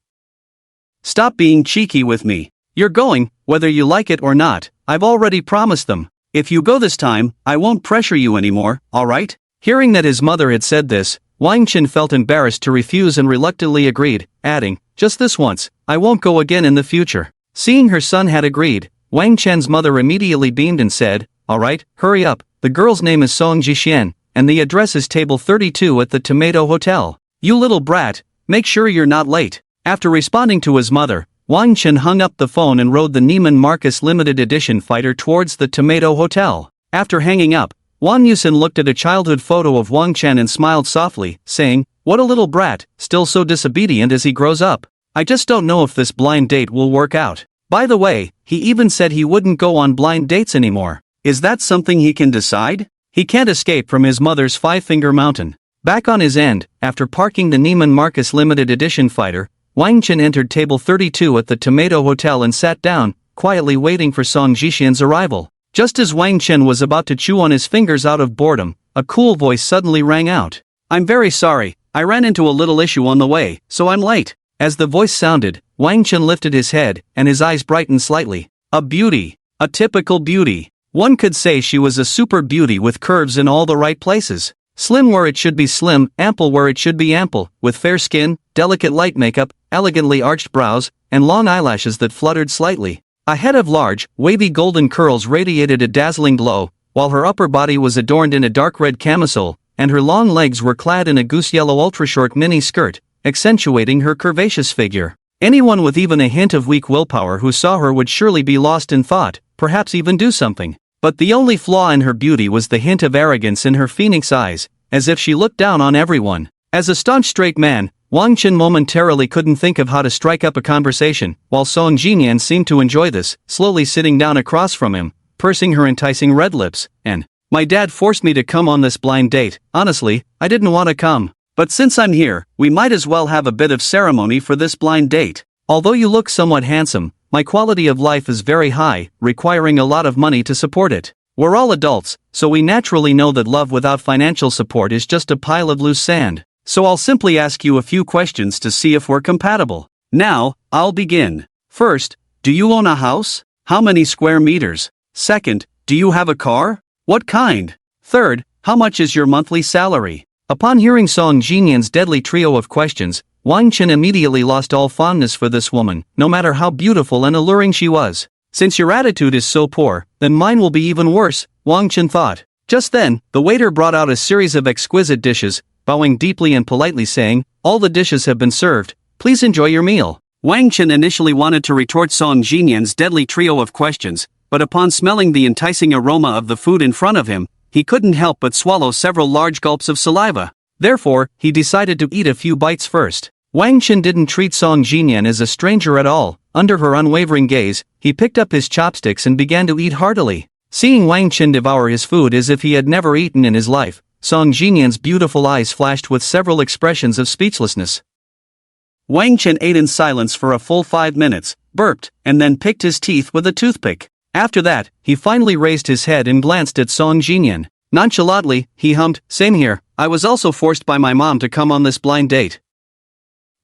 Speaker 1: "Stop being cheeky with me. You're going, whether you like it or not, I've already promised them. If you go this time, I won't pressure you anymore, alright?" Hearing that his mother had said this, Wang Chen felt embarrassed to refuse and reluctantly agreed, adding, "Just this once, I won't go again in the future." Seeing her son had agreed, Wang Chen's mother immediately beamed and said, "Alright, hurry up, the girl's name is Song Jixian, and the address is table 32 at the Tomato Hotel. You little brat, make sure you're not late." After responding to his mother, Wang Chen hung up the phone and rode the Neiman Marcus limited edition fighter towards the Tomato Hotel. After hanging up, Wang Yusin looked at a childhood photo of Wang Chen and smiled softly, saying, "What a little brat, still so disobedient as he grows up. I just don't know if this blind date will work out. By the way, he even said he wouldn't go on blind dates anymore. Is that something he can decide? He can't escape from his mother's five-finger mountain." Back on his end, after parking the Neiman Marcus limited edition fighter, Wang Chen entered table 32 at the Tomato Hotel and sat down, quietly waiting for Song Jixian's arrival. Just as Wang Chen was about to chew on his fingers out of boredom, a cool voice suddenly rang out. "I'm very sorry, I ran into a little issue on the way, so I'm late." As the voice sounded, Wang Chen lifted his head, and his eyes brightened slightly. A beauty. A typical beauty. One could say she was a super beauty with curves in all the right places. Slim where it should be slim, ample where it should be ample, with fair skin, delicate light makeup, elegantly arched brows, and long eyelashes that fluttered slightly. A head of large, wavy golden curls radiated a dazzling glow, while her upper body was adorned in a dark red camisole, and her long legs were clad in a goose-yellow ultra-short mini skirt, accentuating her curvaceous figure. Anyone with even a hint of weak willpower who saw her would surely be lost in thought, perhaps even do something. But the only flaw in her beauty was the hint of arrogance in her phoenix eyes, as if she looked down on everyone. As a staunch straight man, Wang Chen momentarily couldn't think of how to strike up a conversation, while Song Jinyan seemed to enjoy this, slowly sitting down across from him, pursing her enticing red lips, and, "My dad forced me to come on this blind date. Honestly, I didn't want to come. But since I'm here, we might as well have a bit of ceremony for this blind date. Although you look somewhat handsome, my quality of life is very high, requiring a lot of money to support it. We're all adults, so we naturally know that love without financial support is just a pile of loose sand. So I'll simply ask you a few questions to see if we're compatible. Now, I'll begin. First, do you own a house? How many square meters? Second, do you have a car? What kind? Third, how much is your monthly salary?" Upon hearing Song Jinyan's deadly trio of questions, Wang Chen immediately lost all fondness for this woman, no matter how beautiful and alluring she was. "Since your attitude is so poor, then mine will be even worse," Wang Chen thought. Just then, the waiter brought out a series of exquisite dishes, bowing deeply and politely saying, "All the dishes have been served, please enjoy your meal." Wang Chen initially wanted to retort Song Jinyan's deadly trio of questions, but upon smelling the enticing aroma of the food in front of him, he couldn't help but swallow several large gulps of saliva. Therefore, he decided to eat a few bites first. Wang Chen didn't treat Song Jinyan as a stranger at all. Under her unwavering gaze, he picked up his chopsticks and began to eat heartily. Seeing Wang Chen devour his food as if he had never eaten in his life, Song Jinyan's beautiful eyes flashed with several expressions of speechlessness. Wang Chen ate in silence for a full 5 minutes, burped, and then picked his teeth with a toothpick. After that, he finally raised his head and glanced at Song Jinyan. Nonchalantly, he hummed, "Same here, I was also forced by my mom to come on this blind date."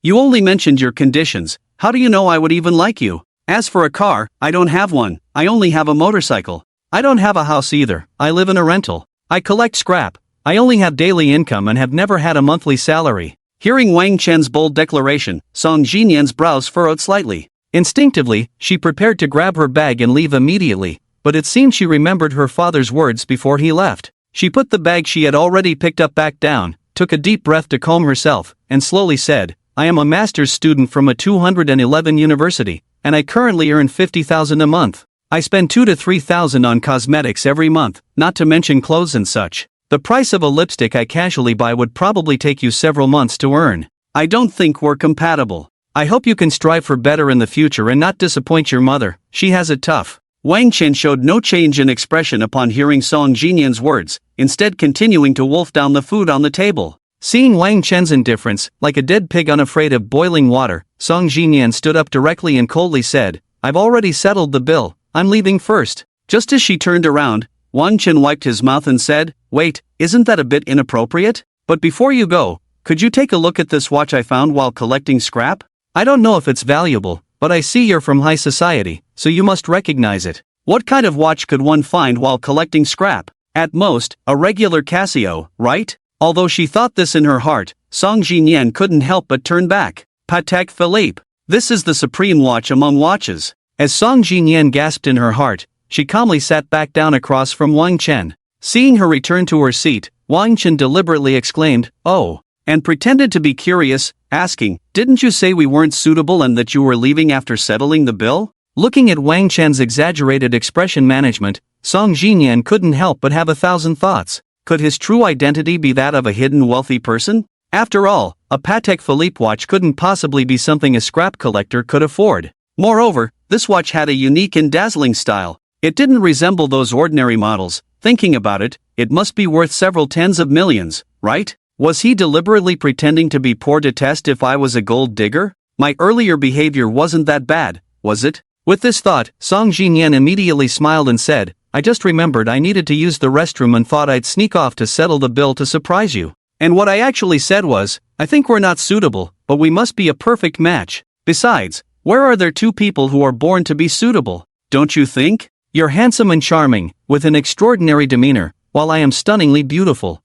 Speaker 1: "You only mentioned your conditions, how do you know I would even like you? As for a car, I don't have one, I only have a motorcycle. I don't have a house either, I live in a rental. I collect scrap, I only have daily income and have never had a monthly salary." Hearing Wang Chen's bold declaration, Song Jinyan's brows furrowed slightly. Instinctively, she prepared to grab her bag and leave immediately, but it seemed she remembered her father's words before he left. She put the bag she had already picked up back down, took a deep breath to calm herself, and slowly said, "I am a master's student from a 211 university, and I currently earn 50,000 a month. I spend 2 to 3,000 on cosmetics every month, not to mention clothes and such. The price of a lipstick I casually buy would probably take you several months to earn. I don't think we're compatible. I hope you can strive for better in the future and not disappoint your mother, she has it tough." Wang Chen showed no change in expression upon hearing Song Jinyan's words, instead continuing to wolf down the food on the table. Seeing Wang Chen's indifference, like a dead pig unafraid of boiling water, Song Jinyan stood up directly and coldly said, "I've already settled the bill, I'm leaving first." Just as she turned around, Wang Chen wiped his mouth and said, "Wait, isn't that a bit inappropriate? But before you go, could you take a look at this watch I found while collecting scrap? I don't know if it's valuable, but I see you're from high society, so you must recognize it. What kind of watch could one find while collecting scrap? At most, a regular Casio, right?" Although she thought this in her heart, Song Jinyan couldn't help but turn back. "Patek Philippe. This is the supreme watch among watches." As Song Jinyan gasped in her heart, she calmly sat back down across from Wang Chen. Seeing her return to her seat, Wang Chen deliberately exclaimed, "Oh," and pretended to be curious, asking, "Didn't you say we weren't suitable and that you were leaving after settling the bill?" Looking at Wang Chen's exaggerated expression management, Song Jinyan couldn't help but have 1,000 thoughts. Could his true identity be that of a hidden wealthy person? After all, a Patek Philippe watch couldn't possibly be something a scrap collector could afford. Moreover, this watch had a unique and dazzling style. It didn't resemble those ordinary models. Thinking about it, it must be worth several tens of millions, right? Was he deliberately pretending to be poor to test if I was a gold digger? My earlier behavior wasn't that bad, was it? With this thought, Song Jinyan immediately smiled and said, "I just remembered I needed to use the restroom and thought I'd sneak off to settle the bill to surprise you. And what I actually said was, I think we're not suitable, but we must be a perfect match. Besides, where are there two people who are born to be suitable? Don't you think? You're handsome and charming, with an extraordinary demeanor, while I am stunningly beautiful.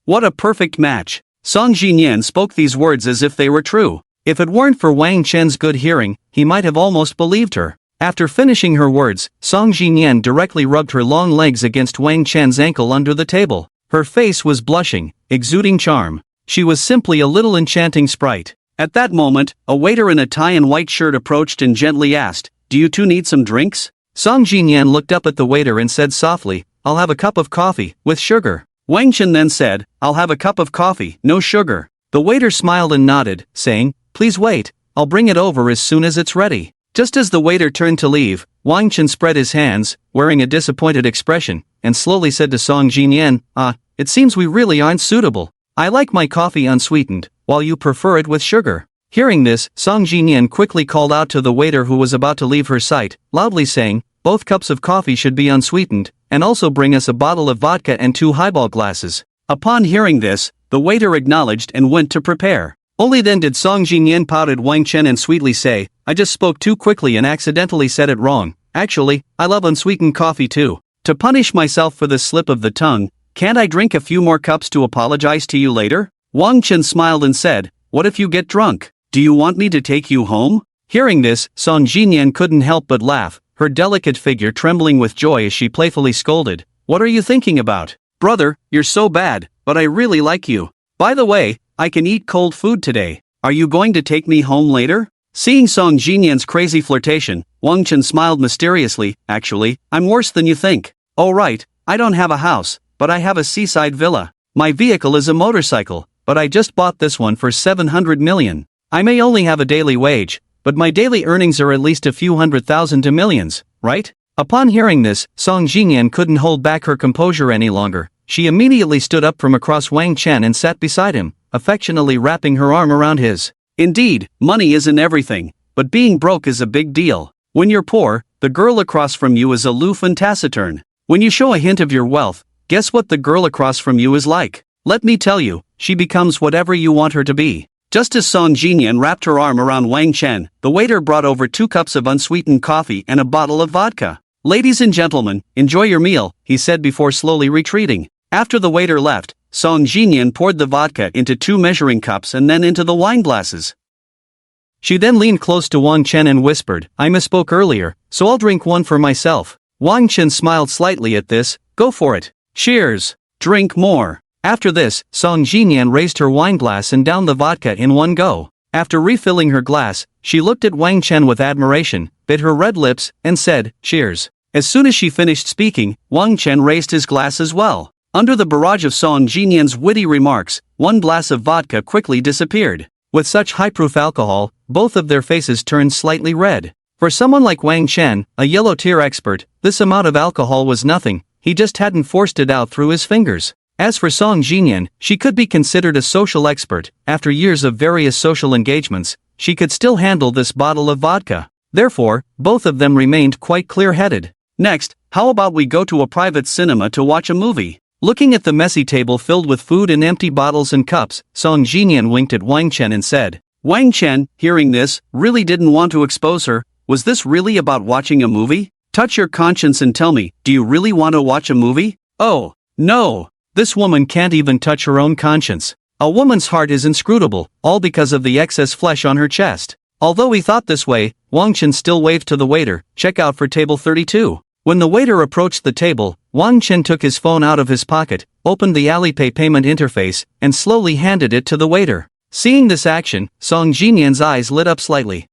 Speaker 1: What a perfect match." Song Jinyan spoke these words as if they were true. If it weren't for Wang Chen's good hearing, he might have almost believed her. After finishing her words, Song Jinyan directly rubbed her long legs against Wang Chen's ankle under the table. Her face was blushing, exuding charm. She was simply a little enchanting sprite. At that moment, a waiter in a tie and white shirt approached and gently asked, "Do you two need some drinks?" Song Jinyan looked up at the waiter and said softly, "I'll have a cup of coffee, with sugar." Wang Chen then said, "I'll have a cup of coffee, no sugar." The waiter smiled and nodded, saying, "Please wait, I'll bring it over as soon as it's ready." Just as the waiter turned to leave, Wang Chen spread his hands, wearing a disappointed expression, and slowly said to Song Jinyan, "It seems we really aren't suitable. I like my coffee unsweetened, while you prefer it with sugar." Hearing this, Song Jinyan quickly called out to the waiter who was about to leave her sight, loudly saying, "Both cups of coffee should be unsweetened, and also bring us a bottle of vodka and 2 highball glasses." Upon hearing this, the waiter acknowledged and went to prepare. Only then did Song Jinyan pouted Wang Chen and sweetly say, "I just spoke too quickly and accidentally said it wrong. Actually, I love unsweetened coffee too. To punish myself for this slip of the tongue, can't I drink a few more cups to apologize to you later?" Wang Chen smiled and said, "What if you get drunk? Do you want me to take you home?" Hearing this, Song Jinyan couldn't help but laugh, her delicate figure trembling with joy as she playfully scolded, "What are you thinking about? Brother, you're so bad, but I really like you. By the way, I can eat cold food today. Are you going to take me home later?" Seeing Song Jinyan's crazy flirtation, Wang Chen smiled mysteriously, "Actually, I'm worse than you think. Oh right, I don't have a house, but I have a seaside villa. My vehicle is a motorcycle, but I just bought this one for 700 million. I may only have a daily wage, but my daily earnings are at least a few 100,000 to millions, right?" Upon hearing this, Song Jinyan couldn't hold back her composure any longer. She immediately stood up from across Wang Chen and sat beside him, affectionately wrapping her arm around his. Indeed, money isn't everything, but being broke is a big deal. When you're poor, the girl across from you is aloof and taciturn. When you show a hint of your wealth, guess what the girl across from you is like? Let me tell you, she becomes whatever you want her to be. Just as Song Jinyan wrapped her arm around Wang Chen, the waiter brought over 2 cups of unsweetened coffee and a bottle of vodka. "Ladies and gentlemen, enjoy your meal," he said before slowly retreating. After the waiter left, Song Jinyan poured the vodka into 2 measuring cups and then into the wine glasses. She then leaned close to Wang Chen and whispered, "I misspoke earlier, so I'll drink one for myself." Wang Chen smiled slightly at this, "Go for it. Cheers. Drink more." After this, Song Jinyan raised her wine glass and downed the vodka in one go. After refilling her glass, she looked at Wang Chen with admiration, bit her red lips, and said, "Cheers." As soon as she finished speaking, Wang Chen raised his glass as well. Under the barrage of Song Jinyan's witty remarks, 1 glass of vodka quickly disappeared. With such high-proof alcohol, both of their faces turned slightly red. For someone like Wang Chen, a yellow-tier expert, this amount of alcohol was nothing. He just hadn't forced it out through his fingers. As for Song Jinyan, she could be considered a social expert. After years of various social engagements, she could still handle this bottle of vodka. Therefore, both of them remained quite clear-headed. Next, how about we go to a private cinema to watch a movie? Looking at the messy table filled with food and empty bottles and cups, Song Jinyan winked at Wang Chen and said. Wang Chen, hearing this, really didn't want to expose her. Was this really about watching a movie? Touch your conscience and tell me, do you really want to watch a movie? Oh, no. This woman can't even touch her own conscience. A woman's heart is inscrutable, all because of the excess flesh on her chest. Although he thought this way, Wang Chen still waved to the waiter, "Check out for table 32. When the waiter approached the table, Wang Chen took his phone out of his pocket, opened the Alipay payment interface, and slowly handed it to the waiter. Seeing this action, Song Jinyan's eyes lit up slightly.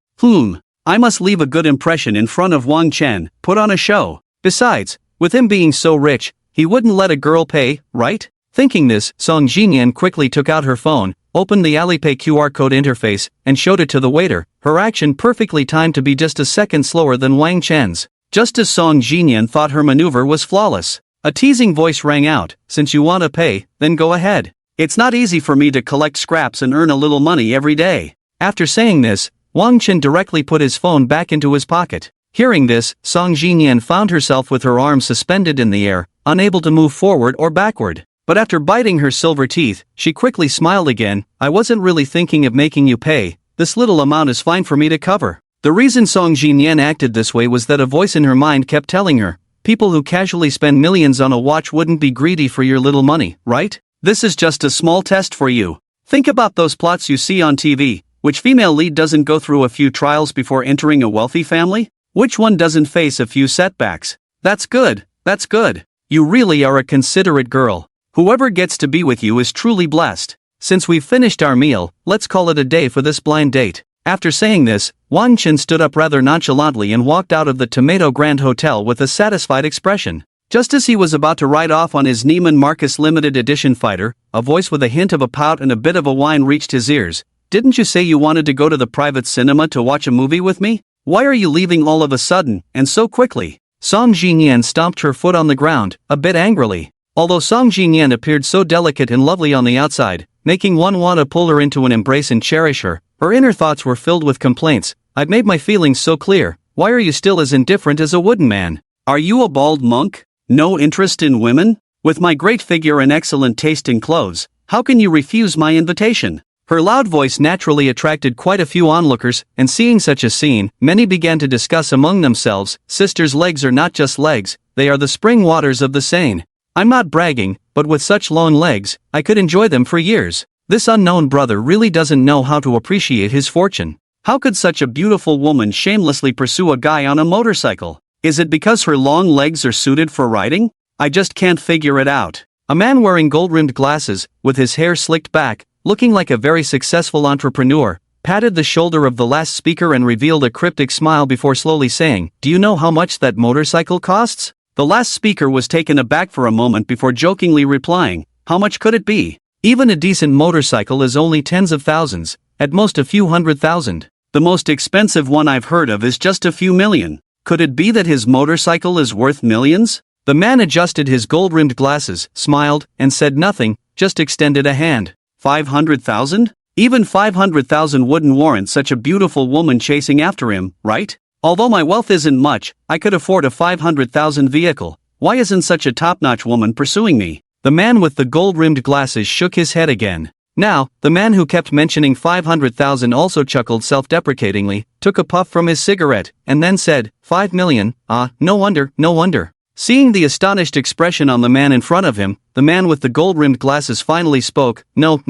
Speaker 1: I must leave a good impression in front of Wang Chen, put on a show. Besides, with him being so rich, he wouldn't let a girl pay, right? Thinking this, Song Jinyan quickly took out her phone, opened the Alipay QR code interface, and showed it to the waiter, her action perfectly timed to be just a second slower than Wang Chen's. Just as Song Jinyan thought her maneuver was flawless, a teasing voice rang out, "Since you want to pay, then go ahead. It's not easy for me to collect scraps and earn a little money every day." After saying this, Wang Chen directly put his phone back into his pocket. Hearing this, Song Jinyan found herself with her arms suspended in the air, unable to move forward or backward. But after biting her silver teeth, she quickly smiled again. "I wasn't really thinking of making you pay. This little amount is fine for me to cover." The reason Song Jinyan acted this way was that a voice in her mind kept telling her, "People who casually spend millions on a watch wouldn't be greedy for your little money, right? This is just a small test for you. Think about those plots you see on TV. Which female lead doesn't go through a few trials before entering a wealthy family? Which one doesn't face a few setbacks? That's good, that's good. You really are a considerate girl. Whoever gets to be with you is truly blessed. Since we've finished our meal, let's call it a day for this blind date." After saying this, Wang Chen stood up rather nonchalantly and walked out of the Tomato Grand Hotel with a satisfied expression. Just as he was about to ride off on his Neiman Marcus limited edition fighter, a voice with a hint of a pout and a bit of a whine reached his ears. "Didn't you say you wanted to go to the private cinema to watch a movie with me? Why are you leaving all of a sudden, and so quickly?" Song Jinyan stomped her foot on the ground, a bit angrily. Although Song Jinyan appeared so delicate and lovely on the outside, making one want to pull her into an embrace and cherish her, her inner thoughts were filled with complaints. "I've made my feelings so clear, why are you still as indifferent as a wooden man? Are you a bald monk? No interest in women? With my great figure and excellent taste in clothes, how can you refuse my invitation?" Her loud voice naturally attracted quite a few onlookers, and seeing such a scene, many began to discuss among themselves, "Sister's legs are not just legs, they are the spring waters of the Seine. I'm not bragging, but with such long legs, I could enjoy them for years. This unknown brother really doesn't know how to appreciate his fortune. How could such a beautiful woman shamelessly pursue a guy on a motorcycle? Is it because her long legs are suited for riding? I just can't figure it out." A man wearing gold-rimmed glasses, with his hair slicked back, looking like a very successful entrepreneur, patted the shoulder of the last speaker and revealed a cryptic smile before slowly saying, "Do you know how much that motorcycle costs?" The last speaker was taken aback for a moment before jokingly replying, "How much could it be? Even a decent motorcycle is only tens of thousands, at most a few $100,000. The most expensive one I've heard of is just a few million. Could it be that his motorcycle is worth millions?" The man adjusted his gold-rimmed glasses, smiled, and said nothing, just extended a hand. 500,000? Even 500,000 wouldn't warrant such a beautiful woman chasing after him, right? Although my wealth isn't much, I could afford a 500,000 vehicle. Why isn't such a top-notch woman pursuing me? The man with the gold-rimmed glasses shook his head again. Now, the man who kept mentioning 500,000 also chuckled self-deprecatingly, took a puff from his cigarette, and then said, 5 million, no wonder, no wonder. Seeing the astonished expression on the man in front of him, the man with the gold-rimmed glasses finally spoke, No,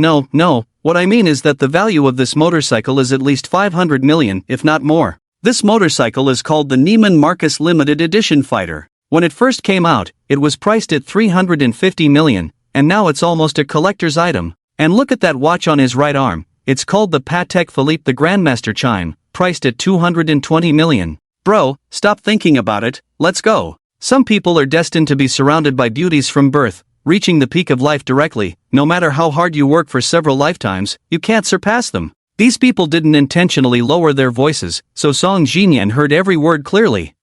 Speaker 1: what I mean is that the value of this motorcycle is at least 500 million, if not more. This motorcycle is called the Neiman Marcus Limited Edition Fighter. When it first came out, it was priced at 350 million, and now it's almost a collector's item. And look at that watch on his right arm, it's called the Patek Philippe the Grandmaster Chime, priced at 220 million. Bro, stop thinking about it, let's go. Some people are destined to be surrounded by beauties from birth, reaching the peak of life directly. No matter how hard you work for several lifetimes, you can't surpass them. These people didn't intentionally lower their voices, so Song Jinyan heard every word clearly.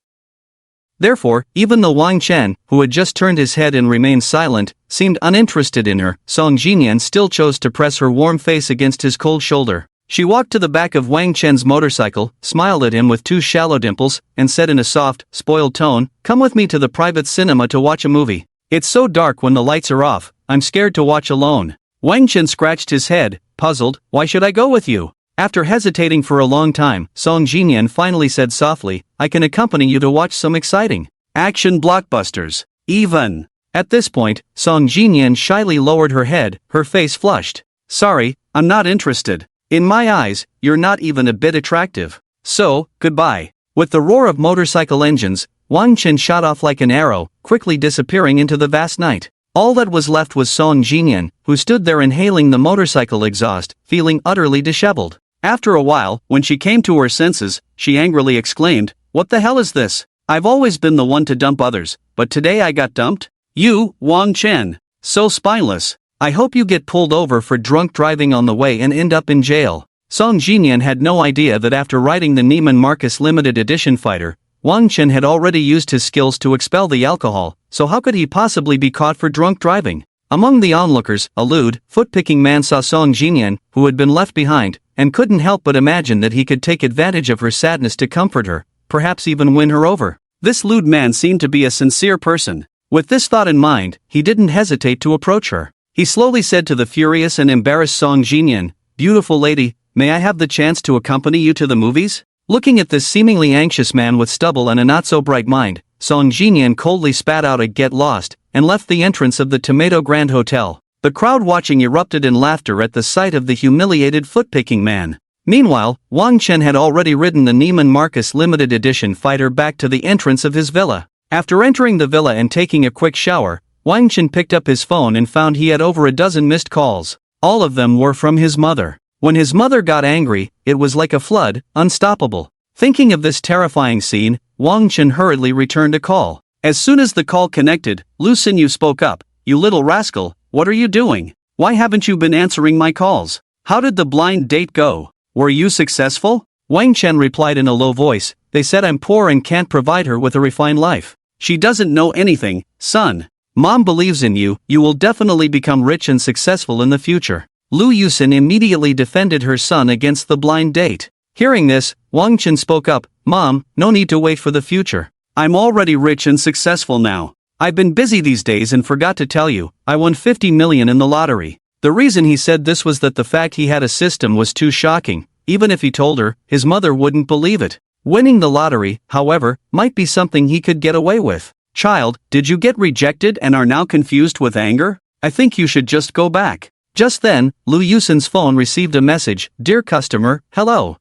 Speaker 1: Therefore, even though Wang Chen, who had just turned his head and remained silent, seemed uninterested in her, Song Jinyan still chose to press her warm face against his cold shoulder. She walked to the back of Wang Chen's motorcycle, smiled at him with two shallow dimples, and said in a soft, spoiled tone, "Come with me to the private cinema to watch a movie. It's so dark when the lights are off, I'm scared to watch alone." Wang Chen scratched his head, puzzled, "Why should I go with you?" After hesitating for a long time, Song Jinyan finally said softly, "I can accompany you to watch some exciting action blockbusters. Even." At this point, Song Jinyan shyly lowered her head, her face flushed. "Sorry, I'm not interested. In my eyes, you're not even a bit attractive. So, goodbye." With the roar of motorcycle engines, Wang Chen shot off like an arrow, quickly disappearing into the vast night. All that was left was Song Jinyan, who stood there inhaling the motorcycle exhaust, feeling utterly disheveled. After a while, when she came to her senses, she angrily exclaimed, "What the hell is this? I've always been the one to dump others, but today I got dumped? You, Wang Chen. So spineless. I hope you get pulled over for drunk driving on the way and end up in jail." Song Jinyan had no idea that after riding the Neiman Marcus Limited Edition Fighter, Wang Chen had already used his skills to expel the alcohol, so how could he possibly be caught for drunk driving? Among the onlookers, a lewd, foot-picking man saw Song Jinyan, who had been left behind, and couldn't help but imagine that he could take advantage of her sadness to comfort her, perhaps even win her over. This lewd man seemed to be a sincere person. With this thought in mind, he didn't hesitate to approach her. He slowly said to the furious and embarrassed Song Jinyan, "Beautiful lady, may I have the chance to accompany you to the movies?" Looking at this seemingly anxious man with stubble and a not-so-bright mind, Song Jinyan coldly spat out a "get lost," and left the entrance of the Tomato Grand Hotel. The crowd watching erupted in laughter at the sight of the humiliated foot-picking man. Meanwhile, Wang Chen had already ridden the Neiman Marcus Limited Edition Fighter back to the entrance of his villa. After entering the villa and taking a quick shower, Wang Chen picked up his phone and found he had over a dozen missed calls. All of them were from his mother. When his mother got angry, it was like a flood, unstoppable. Thinking of this terrifying scene, Wang Chen hurriedly returned a call. As soon as the call connected, Lu Xinyu spoke up. "You little rascal, what are you doing? Why haven't you been answering my calls? How did the blind date go? Were you successful?" Wang Chen replied in a low voice. "They said I'm poor and can't provide her with a refined life. She doesn't know anything, son. Mom believes in you, you will definitely become rich and successful in the future." Lu Yusin immediately defended her son against the blind date. Hearing this, Wang Chen spoke up. "Mom, no need to wait for the future. I'm already rich and successful now. I've been busy these days and forgot to tell you, I won 50 million in the lottery." The reason he said this was that the fact he had a system was too shocking. Even if he told her, his mother wouldn't believe it. Winning the lottery, however, might be something he could get away with. "Child, did you get rejected and are now confused with anger? I think you should just go back." Just then, Lu Yusin's phone received a message. "Dear customer, hello.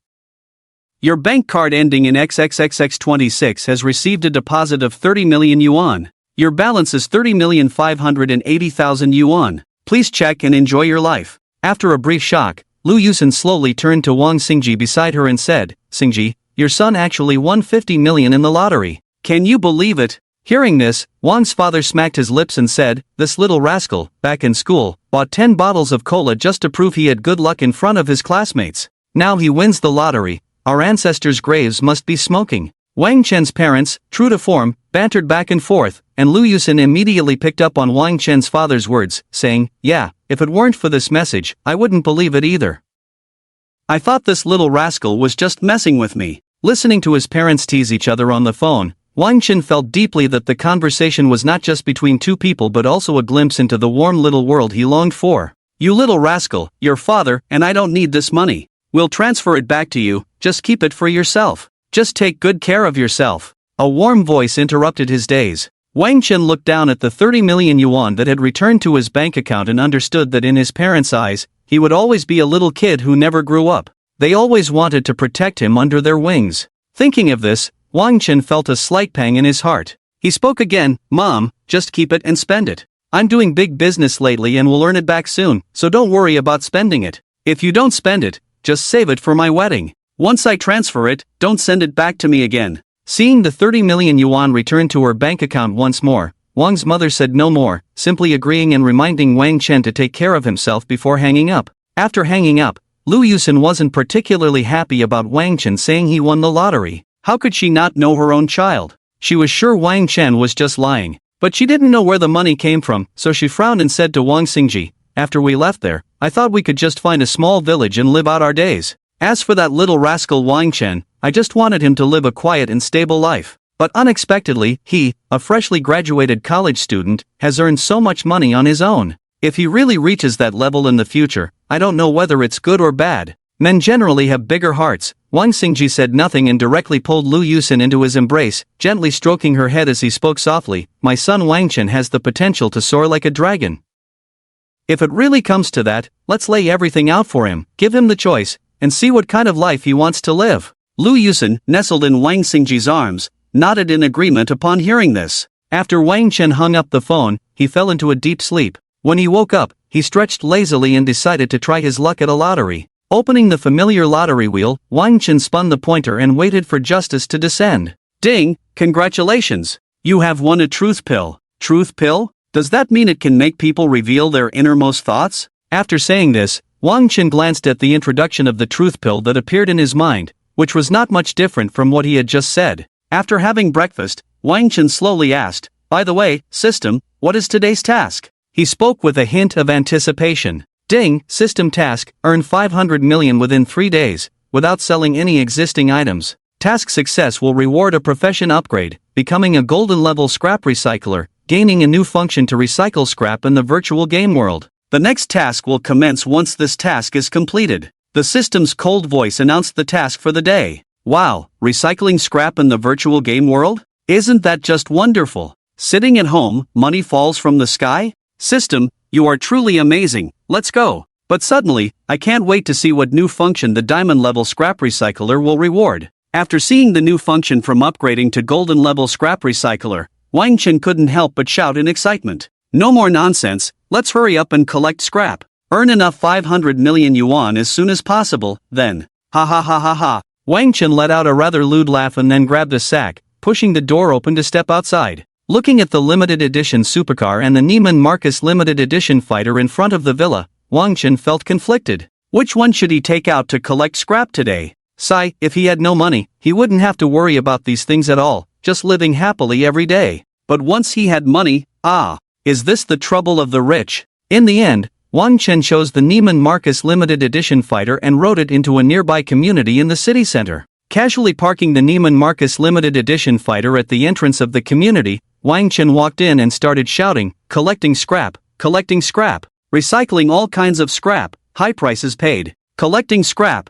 Speaker 1: Your bank card ending in XXXX26 has received a deposit of 30 million yuan. Your balance is 30,580,000 yuan. Please check and enjoy your life." After a brief shock, Lu Yusin slowly turned to Wang Xingji beside her and said, "Xingji, your son actually won 50 million in the lottery. Can you believe it?" Hearing this, Wang's father smacked his lips and said, "This little rascal, back in school, bought 10 bottles of cola just to prove he had good luck in front of his classmates. Now he wins the lottery. Our ancestors' graves must be smoking." Wang Chen's parents, true to form, bantered back and forth, and Lu Yusin immediately picked up on Wang Chen's father's words, saying, "Yeah, if it weren't for this message, I wouldn't believe it either. I thought this little rascal was just messing with me." Listening to his parents tease each other on the phone, Wang Chen felt deeply that the conversation was not just between two people but also a glimpse into the warm little world he longed for. "You little rascal, your father and I don't need this money. We'll transfer it back to you, just keep it for yourself. Just take good care of yourself." A warm voice interrupted his days. Wang Chen looked down at the 30 million yuan that had returned to his bank account and understood that in his parents' eyes, he would always be a little kid who never grew up. They always wanted to protect him under their wings. Thinking of this, Wang Chen felt a slight pang in his heart. He spoke again. "Mom, just keep it and spend it. I'm doing big business lately and will earn it back soon, so don't worry about spending it. If you don't spend it, just save it for my wedding. Once I transfer it, don't send it back to me again." Seeing the 30 million yuan return to her bank account once more, Wang's mother said no more, simply agreeing and reminding Wang Chen to take care of himself before hanging up. After hanging up, Lu Yusin wasn't particularly happy about Wang Chen saying he won the lottery. How could she not know her own child? She was sure Wang Chen was just lying, but she didn't know where the money came from, so she frowned and said to Wang Xingji, "After we left there, I thought we could just find a small village and live out our days. As for that little rascal Wang Chen, I just wanted him to live a quiet and stable life. But unexpectedly, he, a freshly graduated college student, has earned so much money on his own. If he really reaches that level in the future, I don't know whether it's good or bad. Men generally have bigger hearts." Wang Xingji said nothing and directly pulled Lu Yusin into his embrace, gently stroking her head as he spoke softly, "My son Wang Chen has the potential to soar like a dragon. If it really comes to that, let's lay everything out for him, give him the choice, and see what kind of life he wants to live." Lu Yusin, nestled in Wang Xingji's arms, nodded in agreement upon hearing this. After Wang Chen hung up the phone, he fell into a deep sleep. When he woke up, he stretched lazily and decided to try his luck at a lottery. Opening the familiar lottery wheel, Wang Chen spun the pointer and waited for justice to descend. Ding! Congratulations! You have won a truth pill. Truth pill? Does that mean it can make people reveal their innermost thoughts? After saying this, Wang Chen glanced at the introduction of the truth pill that appeared in his mind, which was not much different from what he had just said. After having breakfast, Wang Chen slowly asked, "By the way, system, what is today's task?" He spoke with a hint of anticipation. Ding! System task, earn 500 million within 3 days, without selling any existing items. Task success will reward a profession upgrade, becoming a golden level scrap recycler, gaining a new function to recycle scrap in the virtual game world. The next task will commence once this task is completed. The system's cold voice announced the task for the day. Wow, recycling scrap in the virtual game world? Isn't that just wonderful? Sitting at home, money falls from the sky? System, you are truly amazing, let's go. But suddenly, I can't wait to see what new function the diamond level scrap recycler will reward. After seeing the new function from upgrading to golden level scrap recycler, Wang Chen couldn't help but shout in excitement. No more nonsense, let's hurry up and collect scrap. Earn enough 500 million yuan as soon as possible, then. Ha ha ha ha ha. Wang Chen let out a rather lewd laugh and then grabbed a sack, pushing the door open to step outside. Looking at the limited edition supercar and the Neiman Marcus limited edition fighter in front of the villa, Wang Chen felt conflicted. Which one should he take out to collect scrap today? Sigh, if he had no money, he wouldn't have to worry about these things at all, just living happily every day. But once he had money, is this the trouble of the rich? In the end, Wang Chen chose the Neiman Marcus limited edition fighter and rode it into a nearby community in the city center. Casually parking the Neiman Marcus limited edition fighter at the entrance of the community, Wang Chen walked in and started shouting, collecting scrap, recycling all kinds of scrap, high prices paid, collecting scrap,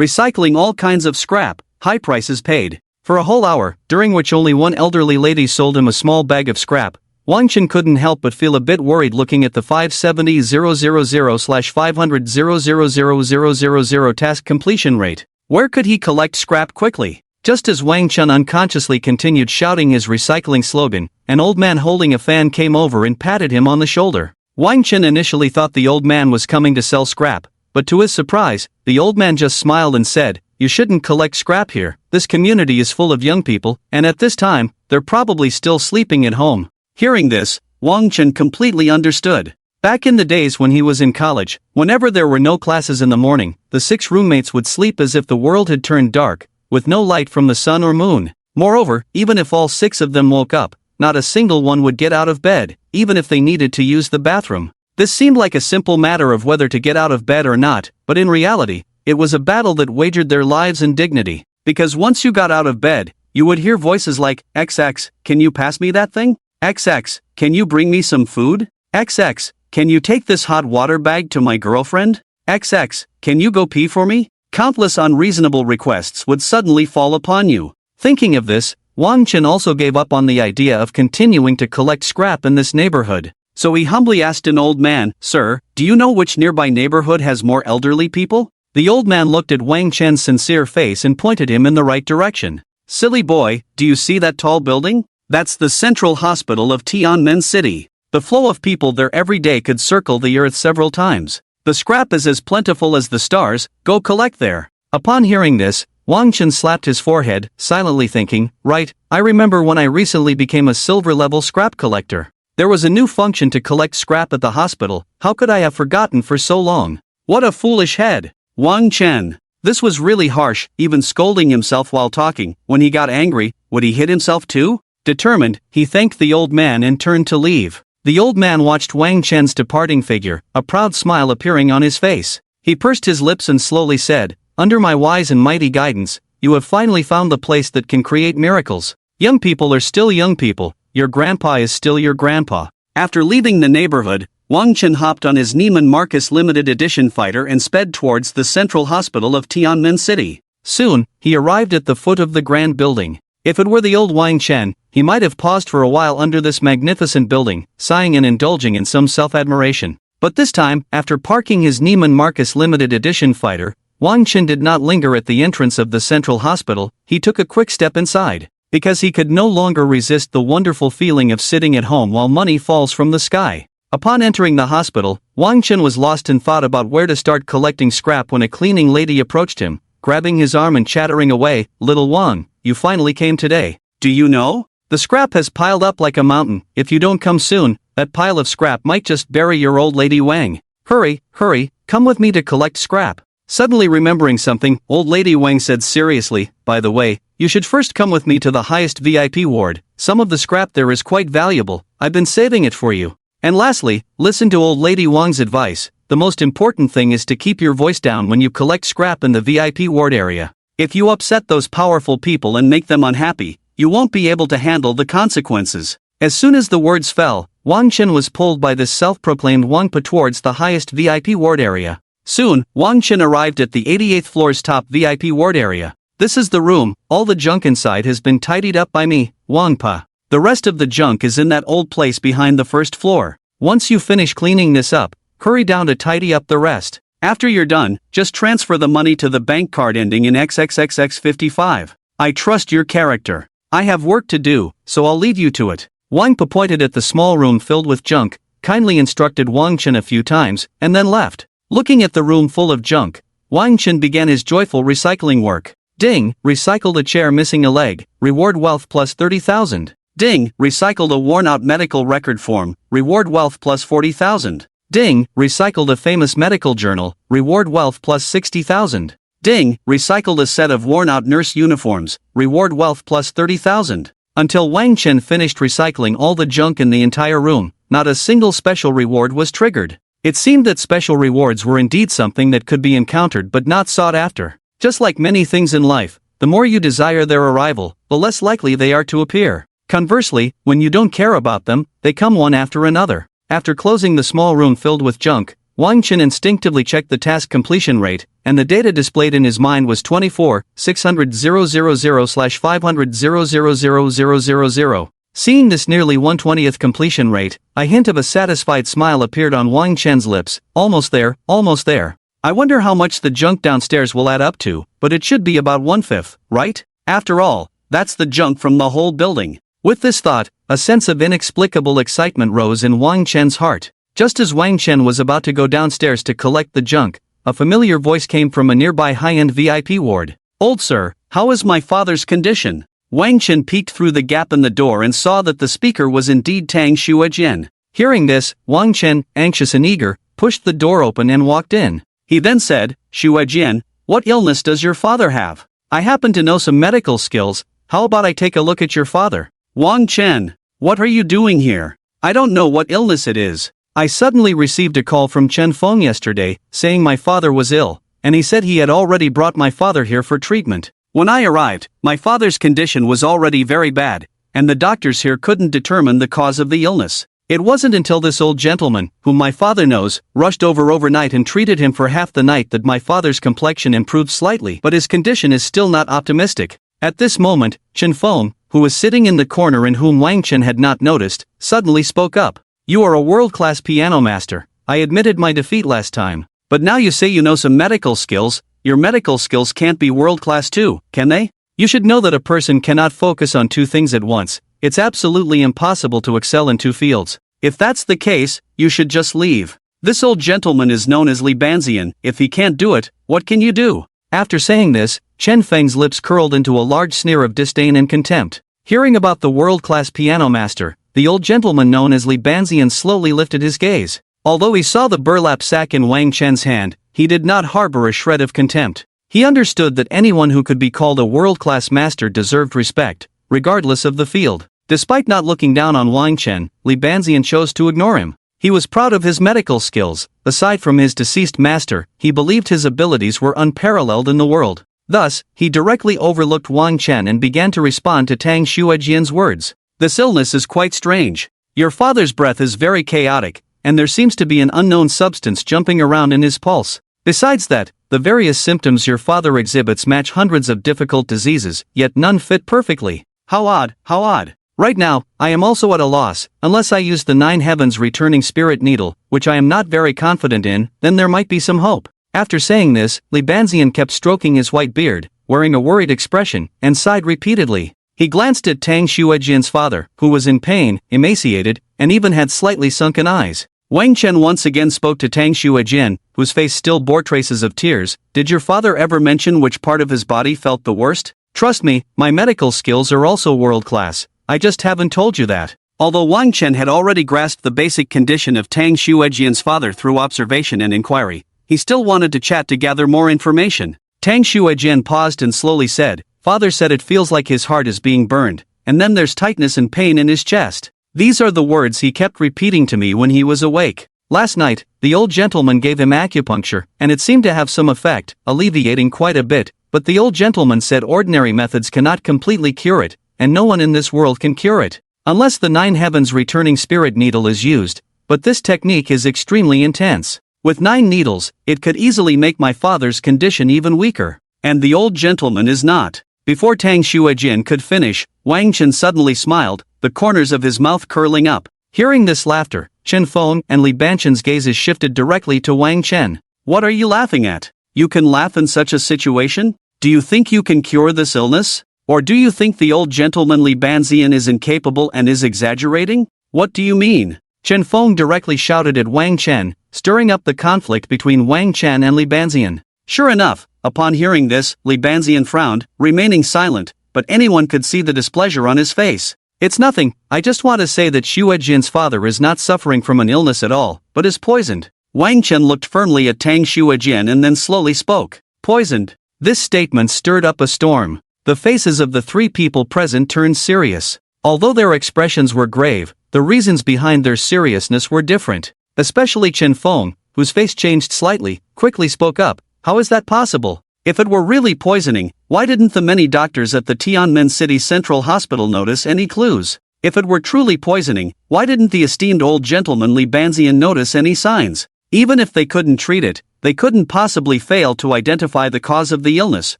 Speaker 1: recycling all kinds of scrap, high prices paid. For a whole hour, during which only one elderly lady sold him a small bag of scrap, Wang Chen couldn't help but feel a bit worried looking at the 570,000/500,000 task completion rate. Where could he collect scrap quickly? Just as Wang Chen unconsciously continued shouting his recycling slogan, an old man holding a fan came over and patted him on the shoulder. Wang Chen initially thought the old man was coming to sell scrap, but to his surprise, the old man just smiled and said, "You shouldn't collect scrap here. This community is full of young people, and at this time, they're probably still sleeping at home." Hearing this, Wang Chen completely understood. Back in the days when he was in college, whenever there were no classes in the morning, the 6 roommates would sleep as if the world had turned dark, with no light from the sun or moon. Moreover, even if all 6 of them woke up, not a single one would get out of bed, even if they needed to use the bathroom. This seemed like a simple matter of whether to get out of bed or not, but in reality, it was a battle that wagered their lives and dignity. Because once you got out of bed, you would hear voices like, XX, can you pass me that thing? XX, can you bring me some food? XX, can you take this hot water bag to my girlfriend? XX, can you go pee for me? Countless unreasonable requests would suddenly fall upon you. Thinking of this, Wang Chen also gave up on the idea of continuing to collect scrap in this neighborhood. So he humbly asked an old man, "Sir, do you know which nearby neighborhood has more elderly people?" The old man looked at Wang Chen's sincere face and pointed him in the right direction. "Silly boy, do you see that tall building? That's the Central Hospital of Tianmen City. The flow of people there every day could circle the earth several times. The scrap is as plentiful as the stars, go collect there." Upon hearing this, Wang Chen slapped his forehead, silently thinking, right, I remember when I recently became a silver-level scrap collector. There was a new function to collect scrap at the hospital, how could I have forgotten for so long? What a foolish head! Wang Chen. This was really harsh, even scolding himself while talking. When he got angry, would he hit himself too? Determined, he thanked the old man and turned to leave. The old man watched Wang Chen's departing figure, a proud smile appearing on his face. He pursed his lips and slowly said, "Under my wise and mighty guidance, you have finally found the place that can create miracles. Young people are still young people, your grandpa is still your grandpa." After leaving the neighborhood, Wang Chen hopped on his Neiman Marcus limited edition fighter and sped towards the Central Hospital of Tianmen City. Soon, he arrived at the foot of the grand building. If it were the old Wang Chen, he might have paused for a while under this magnificent building, sighing and indulging in some self-admiration. But this time, after parking his Neiman Marcus limited edition fighter, Wang Chen did not linger at the entrance of the Central Hospital, he took a quick step inside. Because he could no longer resist the wonderful feeling of sitting at home while money falls from the sky. Upon entering the hospital, Wang Chen was lost in thought about where to start collecting scrap when a cleaning lady approached him, grabbing his arm and chattering away, "Little Wang, you finally came today. Do you know? The scrap has piled up like a mountain. If you don't come soon, that pile of scrap might just bury your old lady Wang. Hurry, hurry, come with me to collect scrap." Suddenly remembering something, old lady Wang said seriously, "By the way, you should first come with me to the highest VIP ward. Some of the scrap there is quite valuable. I've been saving it for you. And lastly, listen to old lady Wang's advice. The most important thing is to keep your voice down when you collect scrap in the VIP ward area. If you upset those powerful people and make them unhappy, you won't be able to handle the consequences." As soon as the words fell, Wang Chen was pulled by this self-proclaimed Wangpa towards the highest VIP ward area. Soon, Wang Chen arrived at the 88th floor's top VIP ward area. "This is the room, all the junk inside has been tidied up by me, Wangpa. The rest of the junk is in that old place behind the first floor. Once you finish cleaning this up, hurry down to tidy up the rest. After you're done, just transfer the money to the bank card ending in XXXX55. I trust your character. I have work to do, so I'll leave you to it." Wangpa pointed at the small room filled with junk, kindly instructed Wang Chen a few times, and then left. Looking at the room full of junk, Wang Chen began his joyful recycling work. Ding, recycled a chair missing a leg, reward wealth plus 30,000. Ding, recycled a worn-out medical record form, reward wealth plus 40,000. Ding, recycled a famous medical journal, reward wealth plus 60,000. Ding, recycled a set of worn-out nurse uniforms, reward wealth plus 30,000. Until Wang Chen finished recycling all the junk in the entire room, not a single special reward was triggered. It seemed that special rewards were indeed something that could be encountered but not sought after. Just like many things in life, the more you desire their arrival, the less likely they are to appear. Conversely, when you don't care about them, they come one after another. After closing the small room filled with junk, Wang Chen instinctively checked the task completion rate, and the data displayed in his mind was 24,600,000/500,000,000. Seeing this nearly 1/20th completion rate, a hint of a satisfied smile appeared on Wang Chen's lips. Almost there, almost there. I wonder how much the junk downstairs will add up to, but it should be about 1/5, right? After all, that's the junk from the whole building. With this thought, a sense of inexplicable excitement rose in Wang Chen's heart. Just as Wang Chen was about to go downstairs to collect the junk, a familiar voice came from a nearby high-end VIP ward. "Old sir, how is my father's condition?" Wang Chen peeked through the gap in the door and saw that the speaker was indeed Tang Xuejian. Hearing this, Wang Chen, anxious and eager, pushed the door open and walked in. He then said, "Xuejian, what illness does your father have? I happen to know some medical skills, how about I take a look at your father?" "Wang Chen, what are you doing here? I don't know what illness it is. I suddenly received a call from Chen Feng yesterday, saying my father was ill, and he said he had already brought my father here for treatment. When I arrived, my father's condition was already very bad, and the doctors here couldn't determine the cause of the illness. It wasn't until this old gentleman, whom my father knows, rushed over overnight and treated him for half the night that my father's complexion improved slightly, but his condition is still not optimistic." At this moment, Chen Feng, who was sitting in the corner and whom Wang Chen had not noticed, suddenly spoke up. "You are a world-class piano master. I admitted my defeat last time. But now you say you know some medical skills. Your medical skills can't be world-class too, can they? You should know that a person cannot focus on two things at once. It's absolutely impossible to excel in two fields. If that's the case, you should just leave. This old gentleman is known as Li Banzian. If he can't do it, what can you do?" After saying this, Chen Feng's lips curled into a large sneer of disdain and contempt. Hearing about the world-class piano master, the old gentleman known as Li Banzian slowly lifted his gaze. Although he saw the burlap sack in Wang Chen's hand, he did not harbor a shred of contempt. He understood that anyone who could be called a world-class master deserved respect, regardless of the field. Despite not looking down on Wang Chen, Li Banzian chose to ignore him. He was proud of his medical skills. Aside from his deceased master, he believed his abilities were unparalleled in the world. Thus, he directly overlooked Wang Chen and began to respond to Tang Xuejian's words. "This illness is quite strange. Your father's breath is very chaotic, and there seems to be an unknown substance jumping around in his pulse. Besides that, the various symptoms your father exhibits match hundreds of difficult diseases, yet none fit perfectly. How odd, how odd. Right now, I am also at a loss. Unless I use the Nine Heavens returning spirit needle, which I am not very confident in, then there might be some hope." After saying this, Li Banzian kept stroking his white beard, wearing a worried expression, and sighed repeatedly. He glanced at Tang Xuejian's father, who was in pain, emaciated, and even had slightly sunken eyes. Wang Chen once again spoke to Tang Xuejian, whose face still bore traces of tears. "Did your father ever mention which part of his body felt the worst? Trust me, my medical skills are also world-class. I just haven't told you that." Although Wang Chen had already grasped the basic condition of Tang Xuejian's father through observation and inquiry, he still wanted to chat to gather more information. Tang Xuejian paused and slowly said, "Father said it feels like his heart is being burned, and then there's tightness and pain in his chest. These are the words he kept repeating to me when he was awake. Last night, the old gentleman gave him acupuncture, and it seemed to have some effect, alleviating quite a bit, but the old gentleman said ordinary methods cannot completely cure it, and no one in this world can cure it, unless the Nine Heavens returning spirit needle is used, but this technique is extremely intense. With 9 needles, it could easily make my father's condition even weaker. And the old gentleman is not." Before Tang Xuejian could finish, Wang Chen suddenly smiled, the corners of his mouth curling up. Hearing this laughter, Chen Feng and Li Banqian's gazes shifted directly to Wang Chen. "What are you laughing at? You can laugh in such a situation? Do you think you can cure this illness? Or do you think the old gentleman Li Banzian is incapable and is exaggerating? What do you mean?" Chen Feng directly shouted at Wang Chen, stirring up the conflict between Wang Chen and Li Banxian. Sure enough, upon hearing this, Li Banxian frowned, remaining silent, but anyone could see the displeasure on his face. It's nothing, I just want to say that Xue Jian's father is not suffering from an illness at all, but is poisoned. Wang Chen looked firmly at Tang Xuejian and then slowly spoke. Poisoned. This statement stirred up a storm. The faces of the three people present turned serious. Although their expressions were grave, the reasons behind their seriousness were different. Especially Chen Feng, whose face changed slightly, quickly spoke up. How is that possible? If it were really poisoning, why didn't the many doctors at the Tianmen City Central Hospital notice any clues? If it were truly poisoning, why didn't the esteemed old gentleman Li Banxian notice any signs? Even if they couldn't treat it, they couldn't possibly fail to identify the cause of the illness,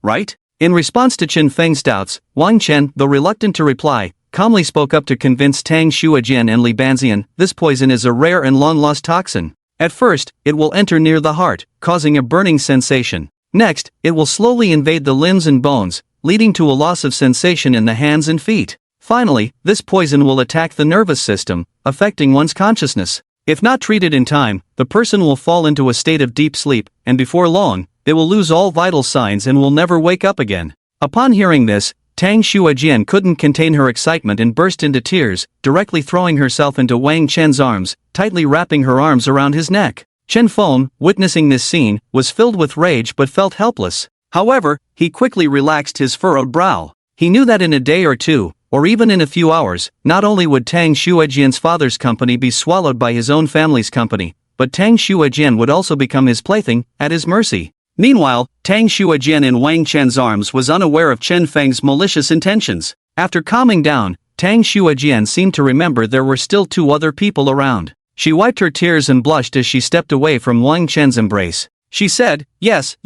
Speaker 1: right? In response to Chen Feng's doubts, Wang Chen, though reluctant to reply, calmly spoke up to convince Tang Xuejian and Li Banxian, this poison is a rare and long-lost toxin. At first, it will enter near the heart, causing a burning sensation. Next, it will slowly invade the limbs and bones, leading to a loss of sensation in the hands and feet. Finally, this poison will attack the nervous system, affecting one's consciousness. If not treated in time, the person will fall into a state of deep sleep, and before long, they will lose all vital signs and will never wake up again. Upon hearing this, Tang Xuejian couldn't contain her excitement and burst into tears, directly throwing herself into Wang Chen's arms, tightly wrapping her arms around his neck. Chen Feng, witnessing this scene, was filled with rage but felt helpless. However, he quickly relaxed his furrowed brow. He knew that in a day or two, or even in a few hours, not only would Tang Xuejian's father's company be swallowed by his own family's company, but Tang Xuejian would also become his plaything, at his mercy. Meanwhile, Tang Xuejian in Wang Chen's arms was unaware of Chen Feng's malicious intentions. After calming down, Tang Xuejian seemed to remember there were still two other people around. She wiped her tears and blushed as she stepped away from Wang Chen's embrace. She said, yes,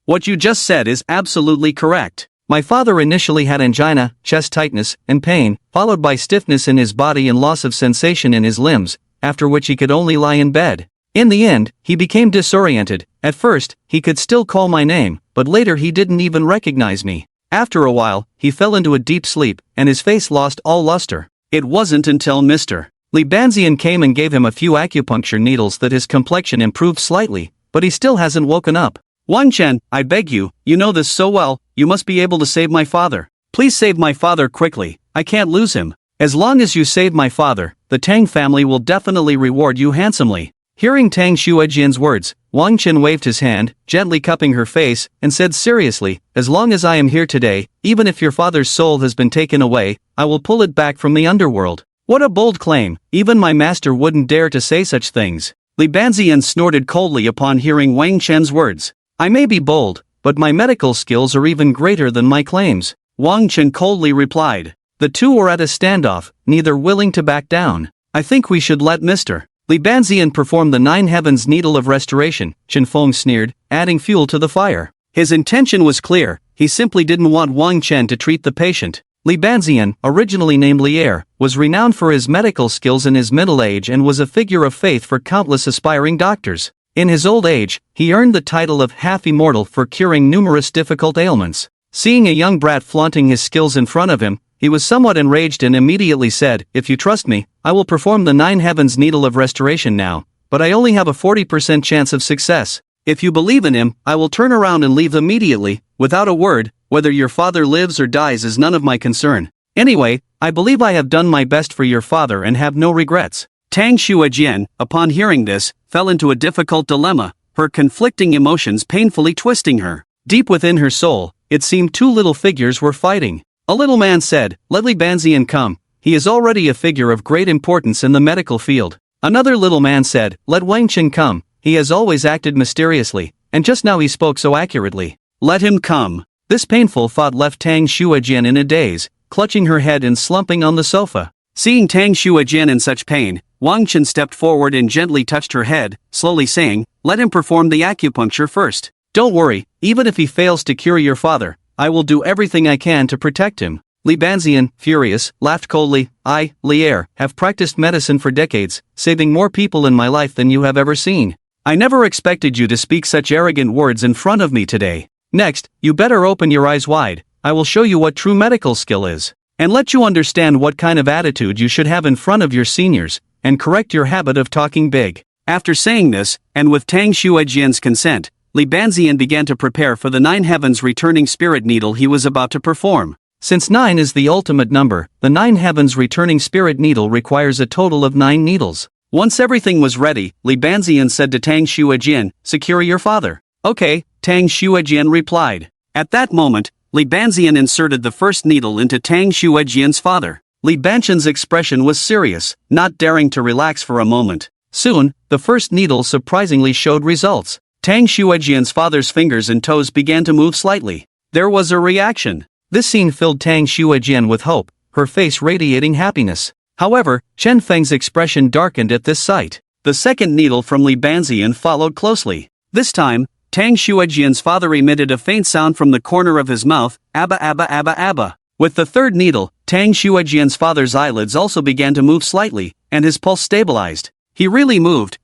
Speaker 1: what you just said is absolutely correct. My father initially had angina, chest tightness, and pain, followed by stiffness in his body and loss of sensation in his limbs, after which he could only lie in bed. In the end, he became disoriented. At first, he could still call my name, but later he didn't even recognize me. After a while, he fell into a deep sleep, and his face lost all luster. It wasn't until Mr. Li Banxian came and gave him a few acupuncture needles that his complexion improved slightly, but he still hasn't woken up. Wang Chen, I beg you, you know this so well, you must be able to save my father. Please save my father quickly, I can't lose him. As long as you save my father, the Tang family will definitely reward you handsomely. Hearing Tang Xuejian's words, Wang Chen waved his hand, gently cupping her face, and said seriously, as long as I am here today, even if your father's soul has been taken away, I will pull it back from the underworld. What a bold claim, even my master wouldn't dare to say such things. Li Banxian snorted coldly upon hearing Wang Chen's words. I may be bold, but my medical skills are even greater than my claims. Wang Chen coldly replied. The two were at a standoff, neither willing to back down. I think we should let Mr. Li Banxian perform the Nine Heavens Needle of Restoration, Chen Feng sneered, adding fuel to the fire. His intention was clear, he simply didn't want Wang Chen to treat the patient. Li Banxian, originally named Lier, was renowned for his medical skills in his middle age and was a figure of faith for countless aspiring doctors. In his old age, he earned the title of half-immortal for curing numerous difficult ailments. Seeing a young brat flaunting his skills in front of him, he was somewhat enraged and immediately said, if you trust me, I will perform the Nine Heavens Needle of Restoration now, but I only have a 40% chance of success. If you believe in him, I will turn around and leave immediately, without a word. Whether your father lives or dies is none of my concern. Anyway, I believe I have done my best for your father and have no regrets. Tang Xuejian, upon hearing this, fell into a difficult dilemma, her conflicting emotions painfully twisting her. Deep within her soul, it seemed two little figures were fighting. A little man said, let Li Banxian come, he is already a figure of great importance in the medical field. Another little man said, let Wang Chen come, he has always acted mysteriously, and just now he spoke so accurately. Let him come. This painful thought left Tang Xuejian in a daze, clutching her head and slumping on the sofa. Seeing Tang Xuejian in such pain, Wang Chen stepped forward and gently touched her head, slowly saying, let him perform the acupuncture first. Don't worry, even if he fails to cure your father, I will do everything I can to protect him. Li Banxian, furious, laughed coldly. I, Lier, have practiced medicine for decades, saving more people in my life than you have ever seen. I never expected you to speak such arrogant words in front of me today. Next, you better open your eyes wide, I will show you what true medical skill is, and let you understand what kind of attitude you should have in front of your seniors, and correct your habit of talking big. After saying this, and with Tang Xuejian's consent, Li Banxian began to prepare for the 9 heavens returning spirit needle he was about to perform. Since 9 is the ultimate number, the 9 heavens returning spirit needle requires a total of 9 needles. Once everything was ready, Li Banxian said to Tang Xuejian, "Secure your father." "Okay," Tang Xuejian replied. At that moment, Li Banxian inserted the first needle into Tang Xuejian's father. Li Banxian's expression was serious, not daring to relax for a moment. Soon, the first needle surprisingly showed results. Tang Xuejian's father's fingers and toes began to move slightly. There was a reaction. This scene filled Tang Xuejian with hope, her face radiating happiness. However, Chen Feng's expression darkened at this sight. The second needle from Li Banxian followed closely. This time, Tang Xuejian's father emitted a faint sound from the corner of his mouth, "Abba abba abba abba." With the third needle, Tang Xuejian's father's eyelids also began to move slightly, and his pulse stabilized. He really moved,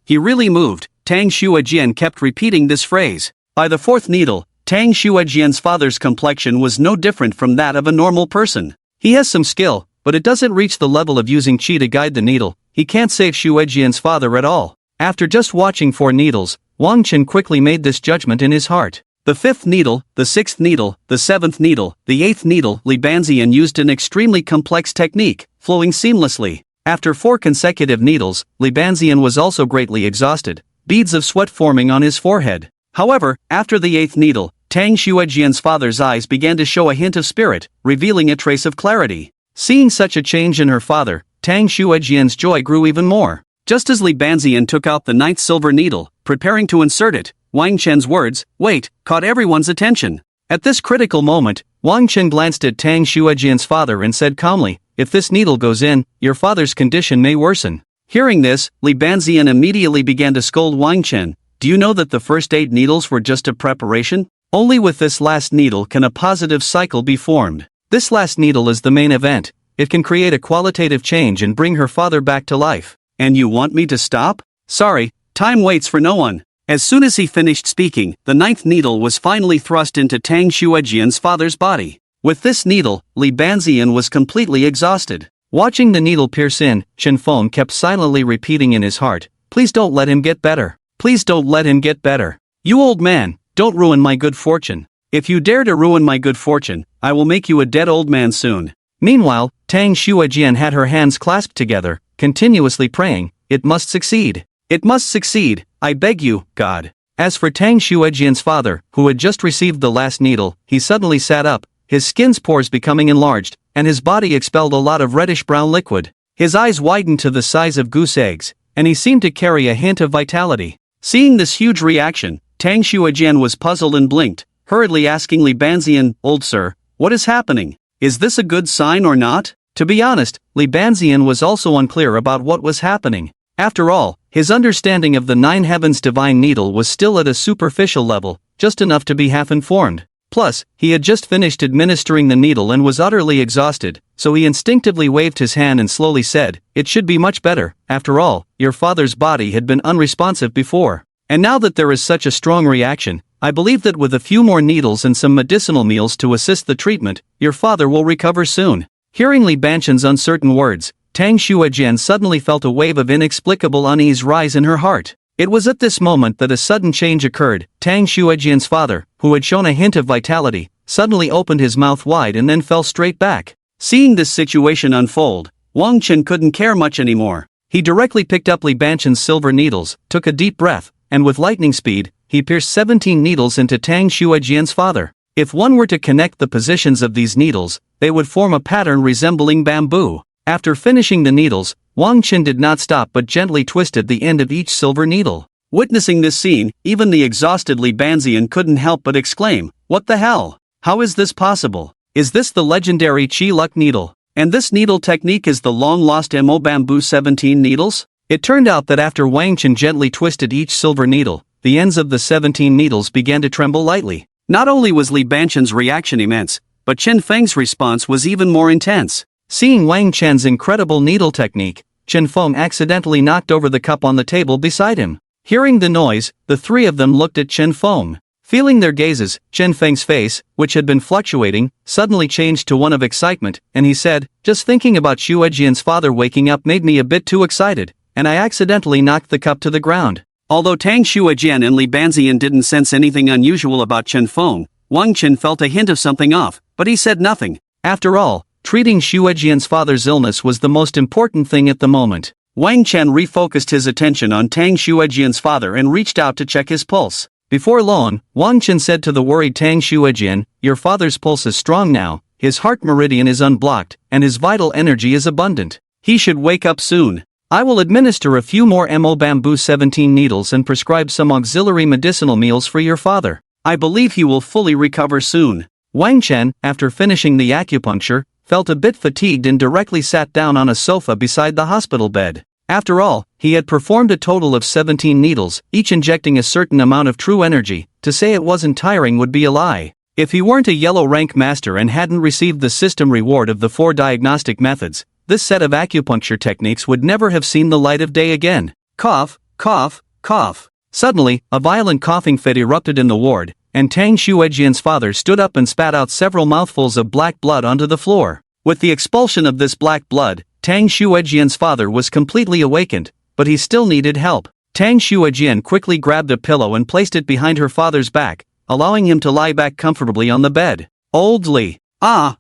Speaker 1: Tang Xuejian kept repeating this phrase. By the fourth needle, Tang Xuejian's father's complexion was no different from that of a normal person. He has some skill, but it doesn't reach the level of using qi to guide the needle. He can't save Xuejian's father at all. After just watching 4 needles, Wang Chen quickly made this judgment in his heart. The 5th needle, the 6th needle, the 7th needle, the 8th needle, Li Banxian used an extremely complex technique, flowing seamlessly. After 4 consecutive needles, Li Banxian was also greatly exhausted, beads of sweat forming on his forehead. However, after the 8th needle, Tang Xuejian's father's eyes began to show a hint of spirit, revealing a trace of clarity. Seeing such a change in her father, Tang Xuejian's joy grew even more. Just as Li Banxian took out the 9th silver needle, preparing to insert it, Wang Chen's words, "Wait," caught everyone's attention. At this critical moment, Wang Chen glanced at Tang Xuejian's father and said calmly, "If this needle goes in, your father's condition may worsen." Hearing this, Li Banxian immediately began to scold Wang Chen. "Do you know that the first 8 needles were just a preparation? Only with this last needle can a positive cycle be formed. This last needle is the main event. It can create a qualitative change and bring her father back to life. And you want me to stop? Sorry, time waits for no one." As soon as he finished speaking, the 9th needle was finally thrust into Tang Xuejian's father's body. With this needle, Li Banxian was completely exhausted. Watching the needle pierce in, Chen Feng kept silently repeating in his heart, "Please don't let him get better. Please don't let him get better. You old man, don't ruin my good fortune. If you dare to ruin my good fortune, I will make you a dead old man soon." Meanwhile, Tang Xuejian had her hands clasped together, continuously praying, "It must succeed. It must succeed, I beg you, God." As for Tang Xuejian's father, who had just received the last needle, he suddenly sat up, his skin's pores becoming enlarged, and his body expelled a lot of reddish-brown liquid. His eyes widened to the size of goose eggs, and he seemed to carry a hint of vitality. Seeing this huge reaction, Tang Xuejian was puzzled and blinked, hurriedly asking Li Banxian, "Old sir, what is happening? Is this a good sign or not?" To be honest, Li Banxian was also unclear about what was happening. After all, his understanding of the 9 heavens divine needle was still at a superficial level, just enough to be half-informed. Plus, he had just finished administering the needle and was utterly exhausted, so he instinctively waved his hand and slowly said, "It should be much better. After all, your father's body had been unresponsive before. And now that there is such a strong reaction, I believe that with a few more needles and some medicinal meals to assist the treatment, your father will recover soon." Hearing Li Banxian's uncertain words, Tang Xuejian suddenly felt a wave of inexplicable unease rise in her heart. It was at this moment that a sudden change occurred. Tang Xuejian's father, who had shown a hint of vitality, suddenly opened his mouth wide and then fell straight back. Seeing this situation unfold, Wang Chen couldn't care much anymore. He directly picked up Li Banxian's silver needles, took a deep breath, and with lightning speed, he pierced 17 needles into Tang Xuejian's father. If one were to connect the positions of these needles, they would form a pattern resembling bamboo. After finishing the needles, Wang Chen did not stop but gently twisted the end of each silver needle. Witnessing this scene, even the exhausted Li Banxian couldn't help but exclaim, "What the hell? How is this possible? Is this the legendary Qi Luck needle? And this needle technique is the long-lost Mo Bamboo 17 needles?" It turned out that after Wang Chen gently twisted each silver needle, the ends of the 17 needles began to tremble lightly. Not only was Li Banxian's reaction immense, but Chen Feng's response was even more intense. Seeing Wang Chen's incredible needle technique, Chen Feng accidentally knocked over the cup on the table beside him. Hearing the noise, the 3 of them looked at Chen Feng. Feeling their gazes, Chen Feng's face, which had been fluctuating, suddenly changed to one of excitement, and he said, "Just thinking about Xuejian's father waking up made me a bit too excited. and I accidentally knocked the cup to the ground. Although Tang Shuajian and Li Banzian didn't sense anything unusual about Chen Feng, Wang Chen felt a hint of something off, but he said nothing. After all, treating Shuajian's father's illness was the most important thing at the moment. Wang Chen refocused his attention on Tang Shuajian's father and reached out to check his pulse. Before long, Wang Chen said to the worried Tang Shuajian, "Your father's pulse is strong now, his heart meridian is unblocked, and his vital energy is abundant. He should wake up soon. I will administer a few more Mo Bamboo 17 needles and prescribe some auxiliary medicinal meals for your father. I believe he will fully recover soon." Wang Chen, after finishing the acupuncture, felt a bit fatigued and directly sat down on a sofa beside the hospital bed. After all, he had performed a total of 17 needles, each injecting a certain amount of true energy. To say it wasn't tiring would be a lie. If he weren't a yellow rank master and hadn't received the system reward of the 4 diagnostic methods, this set of acupuncture techniques would never have seen the light of day again. Cough, cough, cough. Suddenly, a violent coughing fit erupted in the ward, and Tang Shuajian's father stood up and spat out several mouthfuls of black blood onto the floor. With the expulsion of this black blood, Tang Shuajian's father was completely awakened, but he still needed help. Tang Shuajian quickly grabbed a pillow and placed it behind her father's back, allowing him to lie back comfortably on the bed. "Old Li.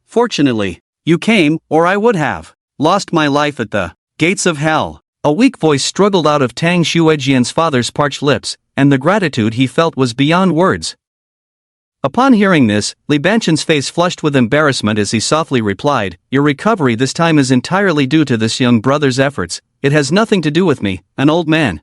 Speaker 1: Fortunately. You came, or I would have lost my life at the gates of hell." A weak voice struggled out of Tang Shuajian's father's parched lips, and the gratitude he felt was beyond words. Upon hearing this, Li Banchen's face flushed with embarrassment as he softly replied, "Your recovery this time is entirely due to this young brother's efforts. It has nothing to do with me, an old man.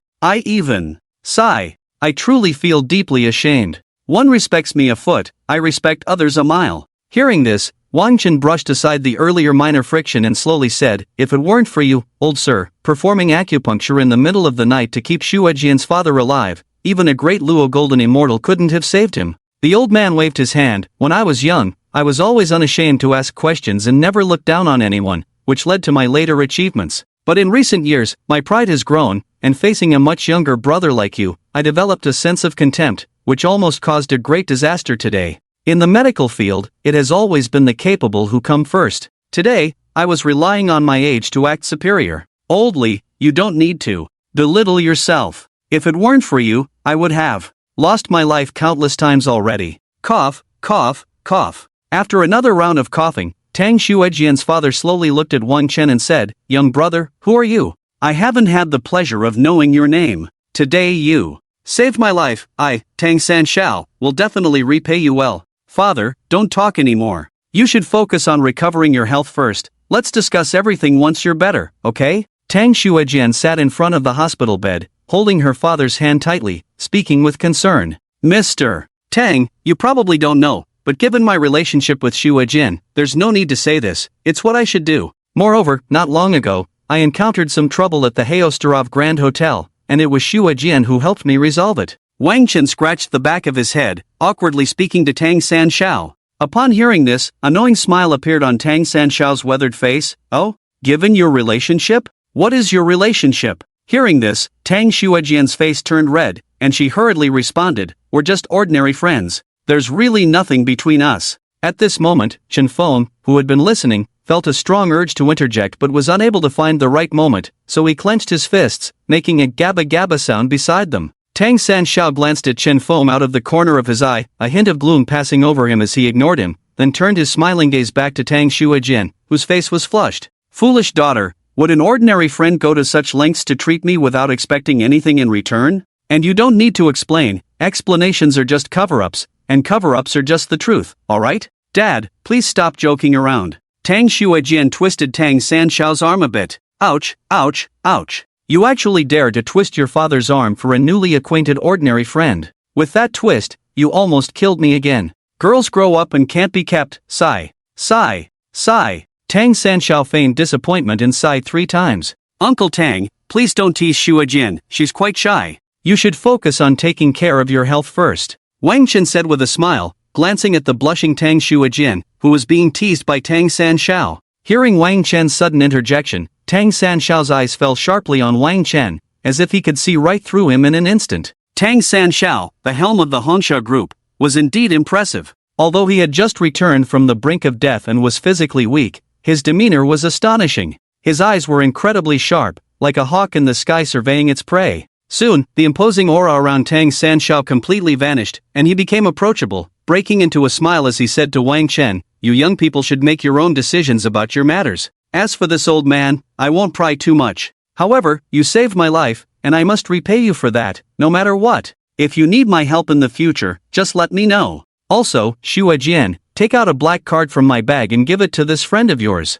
Speaker 1: Sigh. I truly feel deeply ashamed. One respects me a foot, I respect others a mile." Hearing this, Wang Chen brushed aside the earlier minor friction and slowly said, "If it weren't for you, old sir, performing acupuncture in the middle of the night to keep Shuajian's father alive, even a great Luo Golden Immortal couldn't have saved him." The old man waved his hand. "When I was young, I was always unashamed to ask questions and never look down on anyone, which led to my later achievements. But in recent years, my pride has grown, and facing a much younger brother like you, I developed a sense of contempt, which almost caused a great disaster today. In the medical field, it has always been the capable who come first. Today, I was relying on my age to act superior. Old Li, you don't need to belittle yourself. If it weren't for you, I would have lost my life countless times already." Cough, cough, cough. After another round of coughing, Tang Shuajian's father slowly looked at Wang Chen and said, "Young brother, who are you? I haven't had the pleasure of knowing your name. Today you saved my life. I, Tang San Shao, will definitely repay you well." "Father, don't talk anymore. You should focus on recovering your health first. Let's discuss everything once you're better, okay?" Tang Shuajian sat in front of the hospital bed, holding her father's hand tightly, speaking with concern. "Mr. Tang, you probably don't know, but given my relationship with Shuajian, there's no need to say this, it's what I should do. Moreover, not long ago, I encountered some trouble at the Haostarov Grand Hotel, and it was Shuajian who helped me resolve it." Wang Chen scratched the back of his head, awkwardly speaking to Tang San Shao. Upon hearing this, a knowing smile appeared on Tang San Shao's weathered face. "Oh? Given your relationship? What is your relationship?" Hearing this, Tang Shuajian's face turned red, and she hurriedly responded, "We're just ordinary friends. There's really nothing between us." At this moment, Chen Feng, who had been listening, felt a strong urge to interject but was unable to find the right moment, so he clenched his fists, making a gabba-gabba sound beside them. Tang San Shao glanced at Chen Feng out of the corner of his eye, a hint of gloom passing over him as he ignored him, then turned his smiling gaze back to Tang Shuajian, whose face was flushed. "Foolish daughter, would an ordinary friend go to such lengths to treat me without expecting anything in return? And you don't need to explain, explanations are just cover-ups, and cover-ups are just the truth, alright? Dad, please stop joking around." Tang Shuajian twisted Tang San Shao's arm a bit. "Ouch, ouch, ouch. You actually dared to twist your father's arm for a newly acquainted ordinary friend. With that twist, you almost killed me again. Girls grow up and can't be kept." Sigh. Sigh. Sigh. Tang San Shao feigned disappointment and sighed 3 times. "Uncle Tang, please don't tease Shuajian, she's quite shy. You should focus on taking care of your health first," Wang Chen said with a smile, glancing at the blushing Tang Shuajian, who was being teased by Tang San Shao. Hearing Wang Chen's sudden interjection, Tang San Shao's eyes fell sharply on Wang Chen, as if he could see right through him in an instant. Tang San Shao, the helm of the Hongsha group, was indeed impressive. Although he had just returned from the brink of death and was physically weak, his demeanor was astonishing. His eyes were incredibly sharp, like a hawk in the sky surveying its prey. Soon, the imposing aura around Tang Sanshao completely vanished, and he became approachable, breaking into a smile as he said to Wang Chen, "You young people should make your own decisions about your matters. As for this old man, I won't pry too much. However, you saved my life, and I must repay you for that, no matter what. If you need my help in the future, just let me know. Also, Xue Jian, take out a black card from my bag and give it to this friend of yours."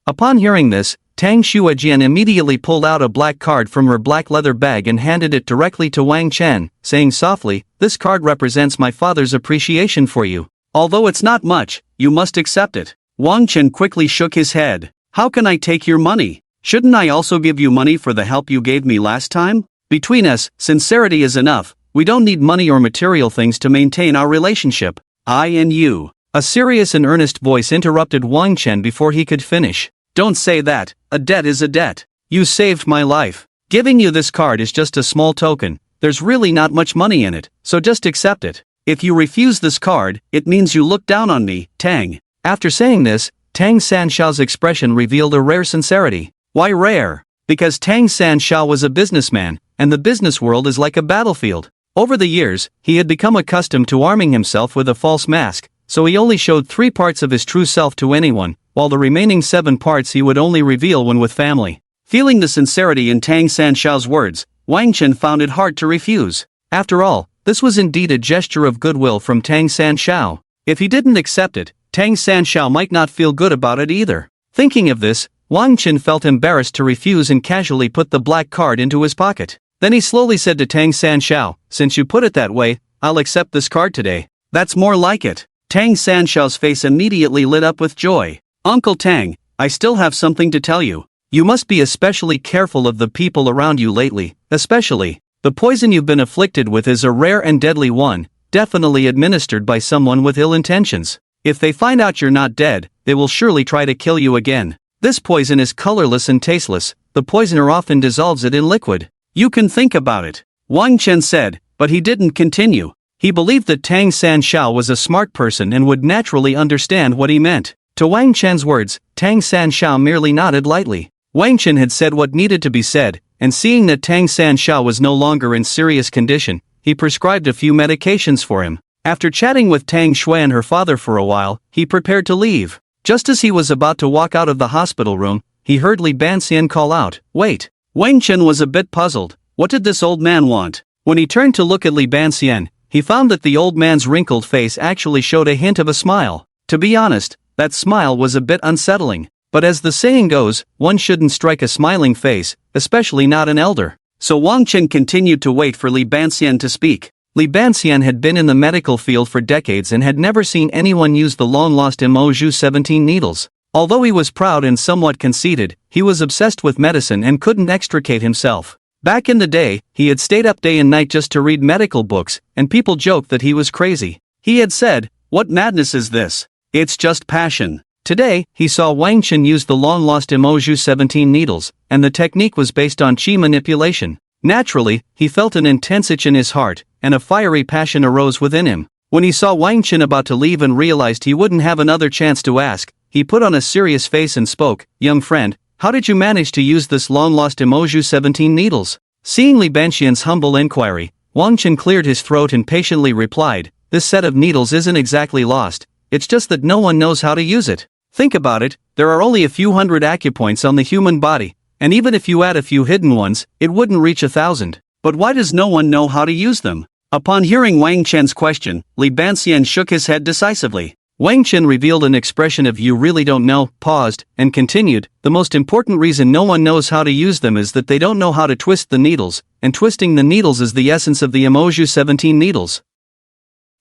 Speaker 1: Upon hearing this, Tang Xuejian immediately pulled out a black card from her black leather bag and handed it directly to Wang Chen, saying softly, "This card represents my father's appreciation for you. Although it's not much, you must accept it." Wang Chen quickly shook his head. "How can I take your money? Shouldn't I also give you money for the help you gave me last time? Between us, sincerity is enough. We don't need money or material things to maintain our relationship. I and you." A serious and earnest voice interrupted Wang Chen before he could finish. "Don't say that. A debt is a debt. You saved my life. Giving you this card is just a small token. There's really not much money in it, so just accept it. If you refuse this card, it means you look down on me, Tang." After saying this, Tang Sanshao's expression revealed a rare sincerity. Why rare? Because Tang Sanshao was a businessman, and the business world is like a battlefield. Over the years, he had become accustomed to arming himself with a false mask, so he only showed 3 parts of his true self to anyone, while the remaining 7 parts he would only reveal when with family. Feeling the sincerity in Tang Sanshao's words, Wang Chen found it hard to refuse. After all, this was indeed a gesture of goodwill from Tang Sanshao. If he didn't accept it, Tang Sanshao might not feel good about it either. Thinking of this, Wang Chen felt embarrassed to refuse and casually put the black card into his pocket. Then he slowly said to Tang Sanshao, "Since you put it that way, I'll accept this card today." "That's more like it." Tang Sanshao's face immediately lit up with joy. "Uncle Tang, I still have something to tell you. You must be especially careful of the people around you lately, especially. The poison you've been afflicted with is a rare and deadly one, definitely administered by someone with ill intentions. If they find out you're not dead, they will surely try to kill you again. This poison is colorless and tasteless, the poisoner often dissolves it in liquid. You can think about it." Wang Chen said, but he didn't continue. He believed that Tang Sanshao was a smart person and would naturally understand what he meant. To Wang Chen's words, Tang Sanshao merely nodded lightly. Wang Chen had said what needed to be said, and seeing that Tang Sanshao was no longer in serious condition, he prescribed a few medications for him. After chatting with Tang Shui and her father for a while, he prepared to leave. Just as he was about to walk out of the hospital room, he heard Li Banxian call out, "Wait." Wang Chen was a bit puzzled. What did this old man want? When he turned to look at Li Banxian, he found that the old man's wrinkled face actually showed a hint of a smile. To be honest, that smile was a bit unsettling. But as the saying goes, one shouldn't strike a smiling face, especially not an elder. So Wang Chen continued to wait for Li Banxian to speak. Li Banxian had been in the medical field for decades and had never seen anyone use the long-lost Emoju 17 needles. Although he was proud and somewhat conceited, he was obsessed with medicine and couldn't extricate himself. Back in the day, he had stayed up day and night just to read medical books, and people joked that he was crazy. He had said, "What madness is this? It's just passion." Today, he saw Wang Chen use the long-lost Emoju 17 needles, and the technique was based on qi manipulation. Naturally, he felt an intense itch in his heart, and a fiery passion arose within him. When he saw Wang Chen about to leave and realized he wouldn't have another chance to ask, he put on a serious face and spoke, "Young friend, how did you manage to use this long-lost Emoju 17 needles?" Seeing Li Banxian's humble inquiry, Wang Chen cleared his throat and patiently replied, "This set of needles isn't exactly lost, it's just that no one knows how to use it. Think about it, there are only a few hundred acupoints on the human body, and even if you add a few hidden ones, it wouldn't reach 1,000. But why does no one know how to use them?" Upon hearing Wang Chen's question, Li Banxian shook his head decisively. Wang Chen revealed an expression of "you really don't know," paused, and continued, "The most important reason no one knows how to use them is that they don't know how to twist the needles, and twisting the needles is the essence of the Emoju 17 needles."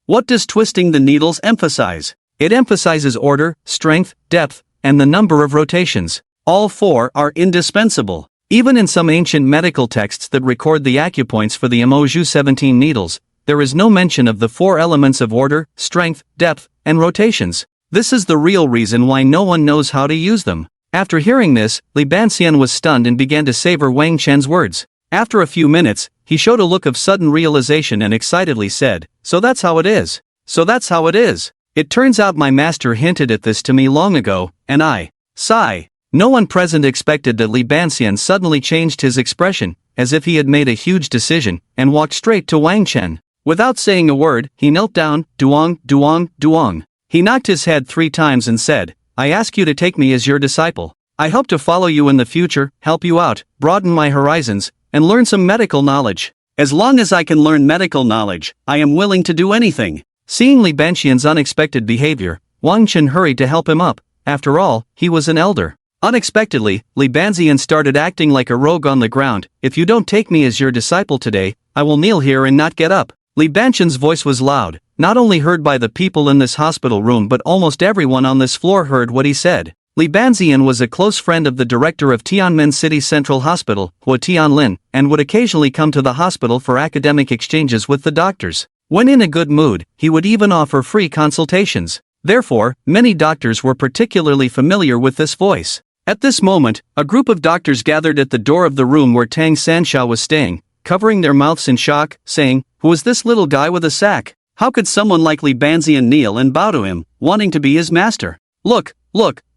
Speaker 1: What does twisting the needles emphasize? It emphasizes order, strength, depth, and the number of rotations. All 4 are indispensable. Even in some ancient medical texts that record the acupoints for the Emoju 17 needles, there is no mention of the 4 elements of order, strength, depth, and rotations. This is the real reason why no one knows how to use them. After hearing this, Li Banxian was stunned and began to savor Wang Chen's words. After a few minutes, he showed a look of sudden realization and excitedly said, "So that's how it is. So that's how it is. It turns out my master hinted at this to me long ago, and I." Sigh. No one present expected that Li Banxian suddenly changed his expression, as if he had made a huge decision, and walked straight to Wang Chen. Without saying a word, he knelt down, Duong, Duong, Duong. He knocked his head 3 times and said, I ask you to take me as your disciple. I hope to follow you in the future, help you out, broaden my horizons, and learn some medical knowledge. As long as I can learn medical knowledge, I am willing to do anything. Seeing Li Banxian's unexpected behavior, Wang Chen hurried to help him up. After all, he was an elder. Unexpectedly, Li Banxian started acting like a rogue on the ground. If you don't take me as your disciple today, I will kneel here and not get up. Li Banxian's voice was loud, not only heard by the people in this hospital room but almost everyone on this floor heard what he said. Li Banxian was a close friend of the director of Tianmen City Central Hospital, Hua Tianlin, and would occasionally come to the hospital for academic exchanges with the doctors. When in a good mood, he would even offer free consultations. Therefore, many doctors were particularly familiar with this voice. At this moment, a group of doctors gathered at the door of the room where Tang Sanshao was staying, covering their mouths in shock, saying, Who is this little guy with a sack? How could someone like Li Banxian kneel and bow to him, wanting to be his master? Look,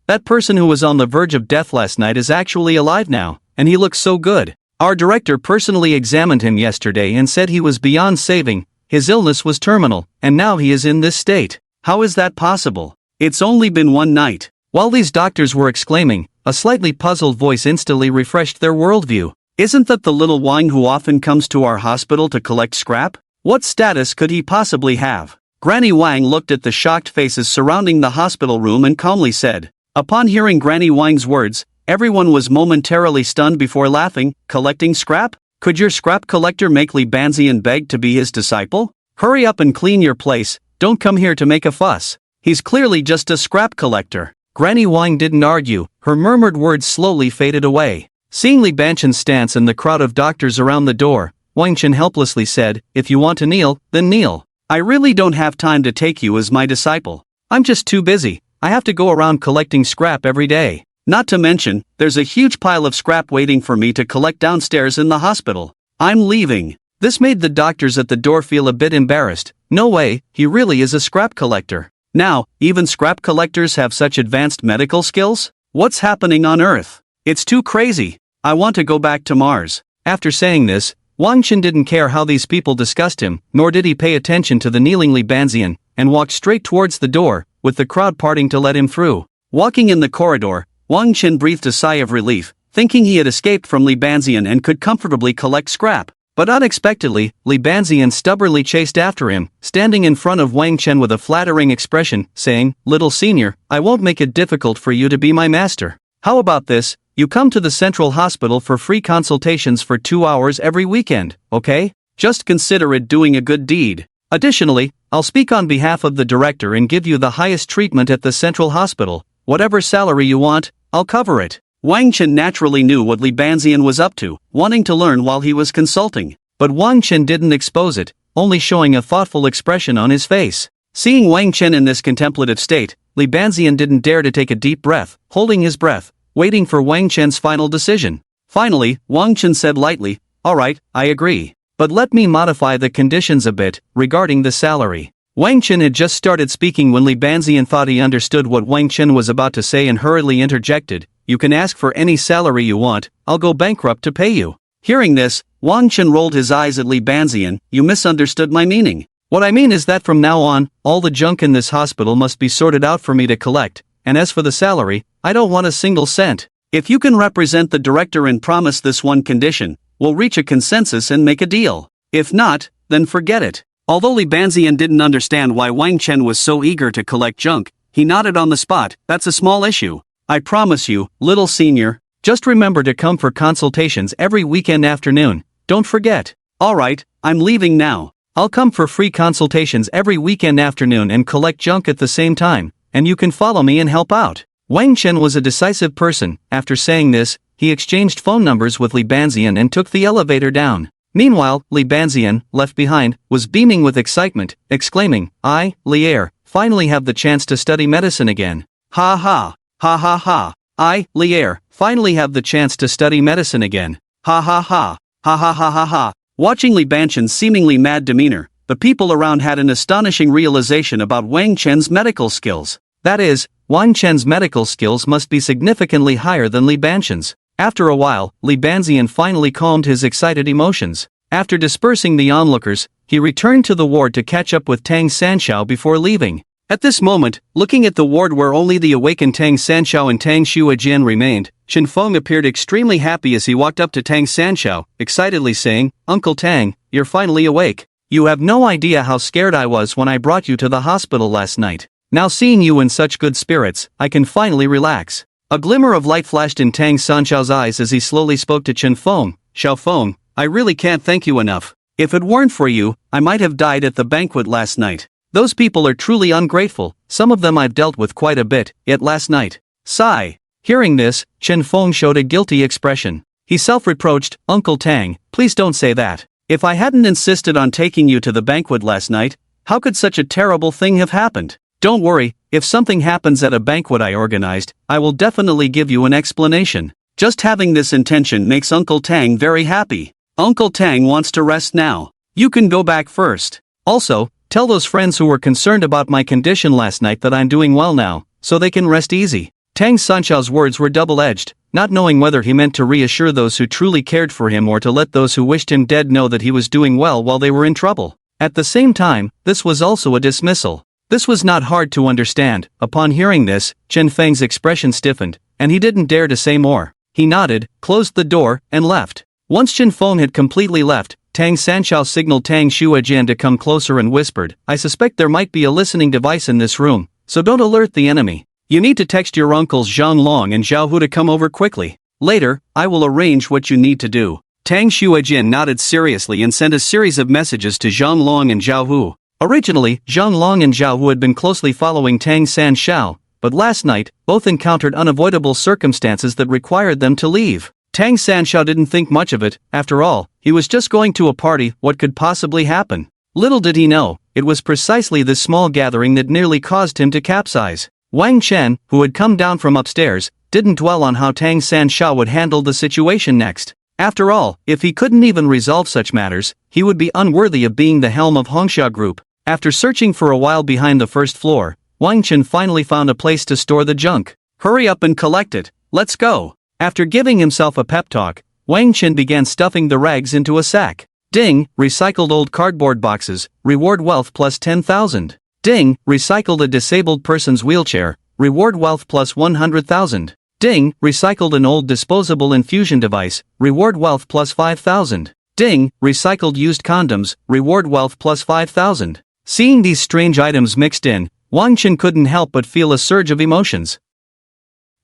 Speaker 1: that person who was on the verge of death last night is actually alive now, and he looks so good. Our director personally examined him yesterday and said he was beyond saving, his illness was terminal, and now he is in this state. How is that possible? It's only been one night. While these doctors were exclaiming, a slightly puzzled voice instantly refreshed their worldview. Isn't that the little Wang who often comes to our hospital to collect scrap? What status could he possibly have? Granny Wang looked at the shocked faces surrounding the hospital room and calmly said. Upon hearing Granny Wang's words, everyone was momentarily stunned before laughing. Collecting scrap? Could your scrap collector make Li Banxian beg to be his disciple? Hurry up and clean your place, don't come here to make a fuss. He's clearly just a scrap collector. Granny Wang didn't argue, her murmured words slowly faded away. Seeing Li Banxian's stance and the crowd of doctors around the door, Wang Chen helplessly said, If you want to kneel, then kneel. I really don't have time to take you as my disciple. I'm just too busy. I have to go around collecting scrap every day. Not to mention, there's a huge pile of scrap waiting for me to collect downstairs in the hospital. I'm leaving. This made the doctors at the door feel a bit embarrassed. No way, he really is a scrap collector. Now, even scrap collectors have such advanced medical skills? What's happening on Earth? It's too crazy. I want to go back to Mars. After saying this, Wang Chen didn't care how these people discussed him, nor did he pay attention to the kneeling Li Banxian, and walked straight towards the door, with the crowd parting to let him through. Walking in the corridor, Wang Chen breathed a sigh of relief, thinking he had escaped from Li Banxian and could comfortably collect scrap. But unexpectedly, Li Banxian stubbornly chased after him, standing in front of Wang Chen with a flattering expression, saying, Little senior, I won't make it difficult for you to be my master. How about this? You come to the Central Hospital for free consultations for 2 hours every weekend, okay? Just consider it doing a good deed. Additionally, I'll speak on behalf of the director and give you the highest treatment at the Central Hospital. Whatever salary you want, I'll cover it. Wang Chen naturally knew what Li Banxian was up to, wanting to learn while he was consulting. But Wang Chen didn't expose it, only showing a thoughtful expression on his face. Seeing Wang Chen in this contemplative state, Li Banxian didn't dare to take a deep breath, holding his breath, waiting for Wang Chen's final decision. Finally, Wang Chen said lightly, Alright, I agree. But let me modify the conditions a bit, regarding the salary. Wang Chen had just started speaking when Li Banxian thought he understood what Wang Chen was about to say and hurriedly interjected, You can ask for any salary you want, I'll go bankrupt to pay you. Hearing this, Wang Chen rolled his eyes at Li Banxian, You misunderstood my meaning. What I mean is that from now on, all the junk in this hospital must be sorted out for me to collect, and as for the salary, I don't want a single cent. If you can represent the director and promise this one condition, we'll reach a consensus and make a deal. If not, then forget it. Although Li Banxian didn't understand why Wang Chen was so eager to collect junk, he nodded on the spot, That's a small issue. I promise you, little senior, just remember to come for consultations every weekend afternoon, don't forget. Alright, I'm leaving now. I'll come for free consultations every weekend afternoon and collect junk at the same time, and you can follow me and help out. Wang Chen was a decisive person. After saying this, he exchanged phone numbers with Li Banxian and took the elevator down. Meanwhile, Li Banxian, left behind, was beaming with excitement, exclaiming, I, Lier, finally have the chance to study medicine again. Ha ha, ha ha ha. I, Lier, finally have the chance to study medicine again. Ha ha ha, ha ha ha ha ha. Watching Li Banxian's seemingly mad demeanor, the people around had an astonishing realization about Wang Chen's medical skills. That is, Wang Chen's medical skills must be significantly higher than Li Banxian's. After a while, Li Banxian finally calmed his excited emotions. After dispersing the onlookers, he returned to the ward to catch up with Tang Sanshao before leaving. At this moment, looking at the ward where only the awakened Tang Sanshao and Tang Xuejian remained, Chen Feng appeared extremely happy as he walked up to Tang Sanshao, excitedly saying, "Uncle Tang, you're finally awake. You have no idea how scared I was when I brought you to the hospital last night. Now seeing you in such good spirits, I can finally relax." A glimmer of light flashed in Tang Sanshao's eyes as he slowly spoke to Chen Feng. "Xiao Feng, I really can't thank you enough. If it weren't for you, I might have died at the banquet last night. Those people are truly ungrateful, some of them I've dealt with quite a bit, yet last night." Sigh. Hearing this, Chen Feng showed a guilty expression. He self-reproached, "Uncle Tang, please don't say that. If I hadn't insisted on taking you to the banquet last night, how could such a terrible thing have happened? Don't worry, if something happens at a banquet I organized, I will definitely give you an explanation. Just having this intention makes Uncle Tang very happy. Uncle Tang wants to rest now. You can go back first. Also, tell those friends who were concerned about my condition last night that I'm doing well now, so they can rest easy." Tang Sanshao's words were double-edged, not knowing whether he meant to reassure those who truly cared for him or to let those who wished him dead know that he was doing well while they were in trouble. At the same time, this was also a dismissal. This was not hard to understand. Upon hearing this, Chen Feng's expression stiffened, and he didn't dare to say more. He nodded, closed the door, and left. Once Chen Feng had completely left, Tang Sanshao signaled Tang Xuejian to come closer and whispered, "I suspect there might be a listening device in this room, so don't alert the enemy. You need to text your uncles Zhang Long and Zhao Hu to come over quickly. Later, I will arrange what you need to do." Tang Xuejian nodded seriously and sent a series of messages to Zhang Long and Zhao Hu. Originally, Zhang Long and Zhao Hu had been closely following Tang Sanshao, but last night, both encountered unavoidable circumstances that required them to leave. Tang Sanshao didn't think much of it. After all, he was just going to a party, what could possibly happen? Little did he know, it was precisely this small gathering that nearly caused him to capsize. Wang Chen, who had come down from upstairs, didn't dwell on how Tang Sanshao would handle the situation next. After all, if he couldn't even resolve such matters, he would be unworthy of being the helm of Hongsha Group. After searching for a while behind the first floor, Wang Chen finally found a place to store the junk. "Hurry up and collect it, let's go." After giving himself a pep talk, Wang Chen began stuffing the rags into a sack. Ding, recycled old cardboard boxes, reward wealth plus 10,000. Ding, recycled a disabled person's wheelchair, reward wealth plus 100,000. Ding, recycled an old disposable infusion device, reward wealth plus 5,000. Ding, recycled used condoms, reward wealth plus 5,000. Seeing these strange items mixed in, Wang Chen couldn't help but feel a surge of emotions.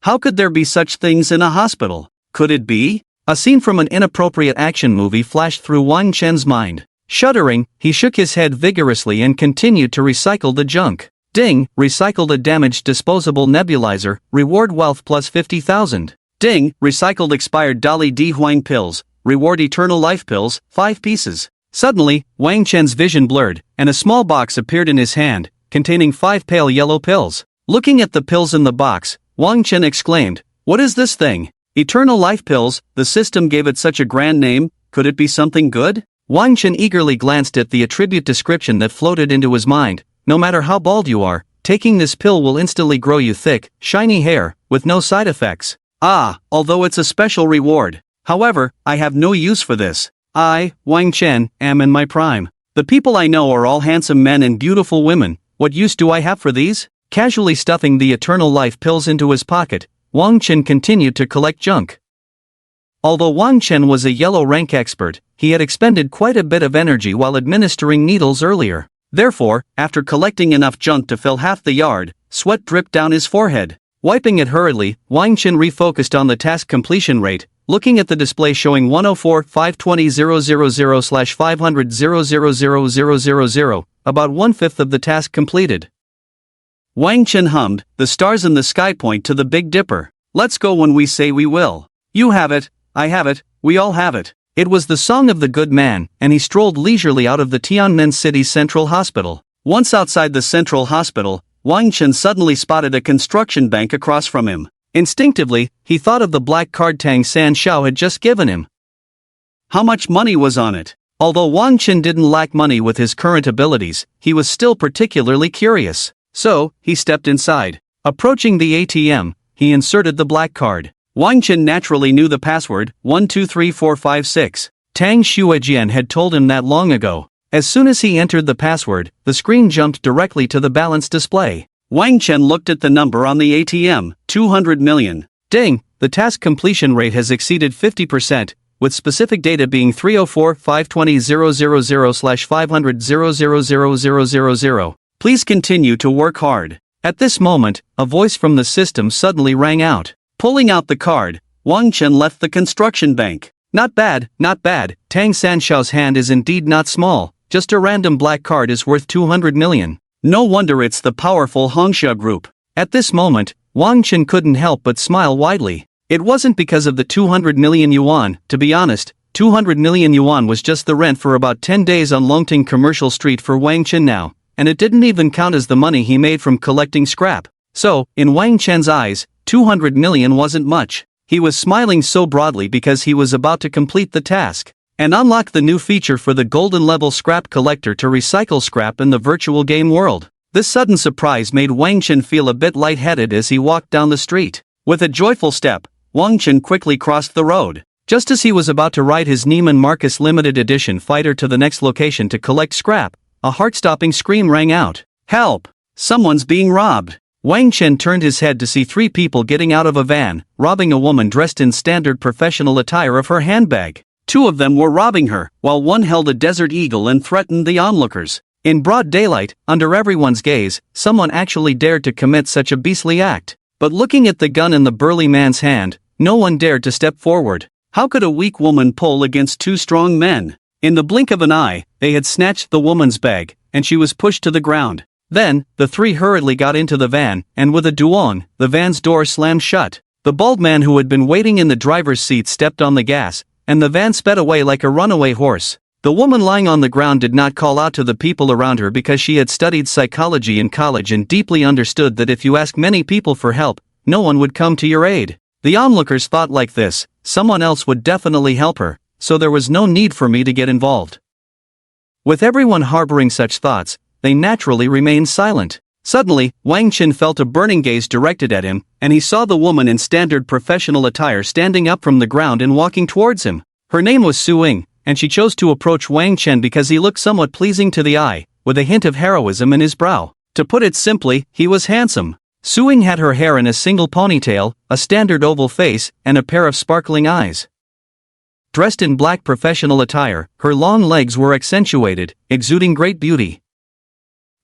Speaker 1: How could there be such things in a hospital? Could it be? A scene from an inappropriate action movie flashed through Wang Chen's mind. Shuddering, he shook his head vigorously and continued to recycle the junk. Ding, recycled a damaged disposable nebulizer, reward wealth plus 50,000. Ding, recycled expired Dali Di Huang pills, reward eternal life pills, 5 pieces. Suddenly, Wang Chen's vision blurred, and a small box appeared in his hand, containing 5 pale yellow pills. Looking at the pills in the box, Wang Chen exclaimed, "What is this thing? Eternal life pills, the system gave it such a grand name, could it be something good?" Wang Chen eagerly glanced at the attribute description that floated into his mind. "No matter how bald you are, taking this pill will instantly grow you thick, shiny hair, with no side effects. Ah, although it's a special reward. However, I have no use for this. I, Wang Chen, am in my prime. The people I know are all handsome men and beautiful women. What use do I have for these?" Casually stuffing the eternal life pills into his pocket, Wang Chen continued to collect junk. Although Wang Chen was a yellow rank expert, he had expended quite a bit of energy while administering needles earlier. Therefore, after collecting enough junk to fill half the yard, sweat dripped down his forehead. Wiping it hurriedly, Wang Chen refocused on the task completion rate, looking at the display showing 104,520,000/500,000,000, about 1/5 of the task completed. Wang Chen hummed, "The stars in the sky point to the Big Dipper. Let's go when we say we will. You have it, I have it, we all have it." It was the song of the good man, and he strolled leisurely out of the Tianmen City's Central Hospital. Once outside the Central Hospital, Wang Chen suddenly spotted a construction bank across from him. Instinctively, he thought of the black card Tang Sanshao had just given him. How much money was on it? Although Wang Chen didn't lack money with his current abilities, he was still particularly curious. So, he stepped inside. Approaching the ATM, he inserted the black card. Wang Chen naturally knew the password, 123456. Tang Xuejian had told him that long ago. As soon as he entered the password, the screen jumped directly to the balance display. Wang Chen looked at the number on the ATM, 200 million. Ding, the task completion rate has exceeded 50%, with specific data being 304-520-000/500-00000. Please continue to work hard. At this moment, a voice from the system suddenly rang out. Pulling out the card, Wang Chen left the construction bank. Not bad, not bad. Tang Sanxiao's hand is indeed not small. Just a random black card is worth 200 million. No wonder it's the powerful Hongxia Group. At this moment, Wang Chen couldn't help but smile widely. It wasn't because of the 200 million yuan, to be honest. 200 million yuan was just the rent for about 10 days on Longting Commercial Street for Wang Chen now, and it didn't even count as the money he made from collecting scrap. So, in Wang Chen's eyes, 200 million wasn't much. He was smiling so broadly because he was about to complete the task and unlock the new feature for the golden level scrap collector to recycle scrap in the virtual game world. This sudden surprise made Wang Chen feel a bit lightheaded as he walked down the street. With a joyful step, Wang Chen quickly crossed the road. Just as he was about to ride his Neiman Marcus limited edition fighter to the next location to collect scrap, a heart-stopping scream rang out. Help! Someone's being robbed! Wang Chen turned his head to see three people getting out of a van, robbing a woman dressed in standard professional attire of her handbag. Two of them were robbing her, while one held a Desert Eagle and threatened the onlookers. In broad daylight, under everyone's gaze, someone actually dared to commit such a beastly act. But looking at the gun in the burly man's hand, no one dared to step forward. How could a weak woman pull against two strong men? In the blink of an eye, they had snatched the woman's bag, and she was pushed to the ground. Then, the three hurriedly got into the van, and with a duong, the van's door slammed shut. The bald man who had been waiting in the driver's seat stepped on the gas, and the van sped away like a runaway horse. The woman lying on the ground did not call out to the people around her because she had studied psychology in college and deeply understood that if you ask many people for help, no one would come to your aid. The onlookers thought like this: someone else would definitely help her, so there was no need for me to get involved. With everyone harboring such thoughts, they naturally remained silent. Suddenly, Wang Chen felt a burning gaze directed at him, and he saw the woman in standard professional attire standing up from the ground and walking towards him. Her name was Su Ying, and she chose to approach Wang Chen because he looked somewhat pleasing to the eye, with a hint of heroism in his brow. To put it simply, he was handsome. Su Ying had her hair in a single ponytail, a standard oval face, and a pair of sparkling eyes. Dressed in black professional attire, her long legs were accentuated, exuding great beauty.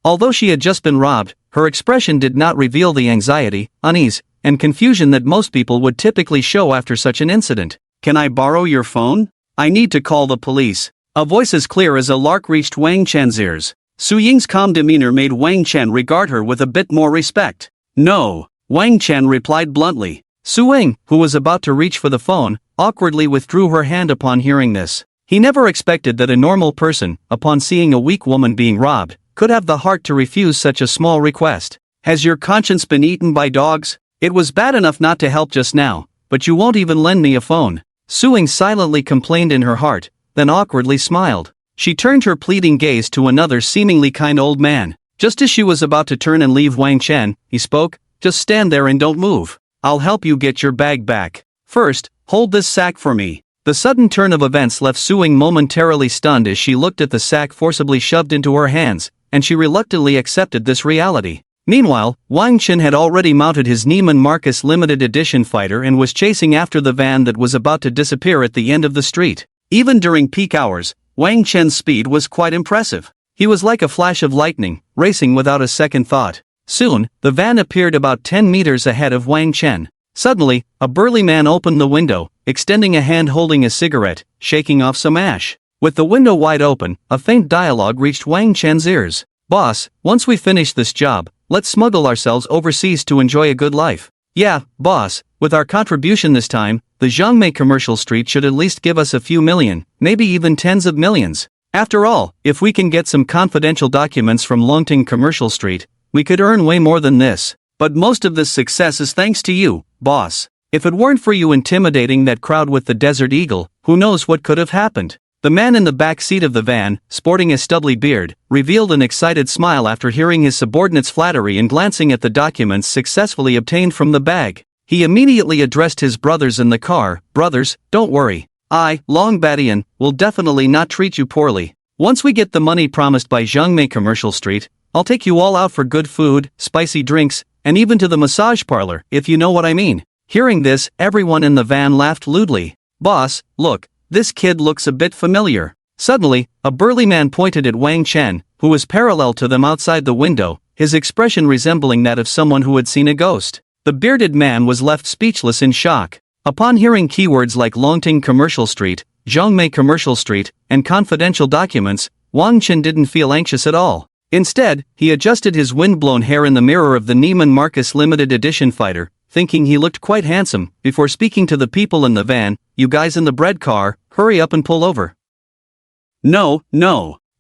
Speaker 1: Although she had just been robbed, her expression did not reveal the anxiety, unease, and confusion that most people would typically show after such an incident. Can I borrow your phone? I need to call the police. A voice as clear as a lark reached Wang Chen's ears. Su Ying's calm demeanor made Wang Chen regard her with a bit more respect. No, Wang Chen replied bluntly. Su Ying, who was about to reach for the phone, awkwardly withdrew her hand upon hearing this. He never expected that a normal person, upon seeing a weak woman being robbed, could have the heart to refuse such a small request. Has your conscience been eaten by dogs? It was bad enough not to help just now, but you won't even lend me a phone. Su Ying silently complained in her heart, then awkwardly smiled. She turned her pleading gaze to another seemingly kind old man. Just as she was about to turn and leave Wang Chen, he spoke, "Just stand there and don't move. I'll help you get your bag back. First, hold this sack for me." The sudden turn of events left Su Ying momentarily stunned as she looked at the sack forcibly shoved into her hands, and she reluctantly accepted this reality. Meanwhile, Wang Chen had already mounted his Neiman Marcus limited edition fighter and was chasing after the van that was about to disappear at the end of the street. Even during peak hours, Wang Chen's speed was quite impressive. He was like a flash of lightning, racing without a second thought. Soon, the van appeared about 10 meters ahead of Wang Chen. Suddenly, a burly man opened the window, extending a hand holding a cigarette, shaking off some ash. With the window wide open, a faint dialogue reached Wang Chen's ears. "Boss, once we finish this job, let's smuggle ourselves overseas to enjoy a good life." "Yeah, boss, with our contribution this time, the Zhangmei Commercial Street should at least give us a few million, maybe even tens of millions. After all, if we can get some confidential documents from Longting Commercial Street, we could earn way more than this. But most of this success is thanks to you, boss. If it weren't for you intimidating that crowd with the Desert Eagle, who knows what could have happened." The man in the back seat of the van, sporting a stubbly beard, revealed an excited smile after hearing his subordinate's flattery and glancing at the documents successfully obtained from the bag. He immediately addressed his brothers in the car. "Brothers, don't worry. I, Long Badian, will definitely not treat you poorly. Once we get the money promised by Zhongmei Commercial Street, I'll take you all out for good food, spicy drinks, and even to the massage parlor, if you know what I mean." Hearing this, everyone in the van laughed lewdly. "Boss, look, this kid looks a bit familiar." Suddenly, a burly man pointed at Wang Chen, who was parallel to them outside the window, his expression resembling that of someone who had seen a ghost. The bearded man was left speechless in shock. Upon hearing keywords like Longting Commercial Street, Zhongmei Commercial Street, and confidential documents, Wang Chen didn't feel anxious at all. Instead, he adjusted his windblown hair in the mirror of the Neiman Marcus limited edition fighter, thinking he looked quite handsome, before speaking to the people in the van. "You guys in the bread car, hurry up and pull over." No.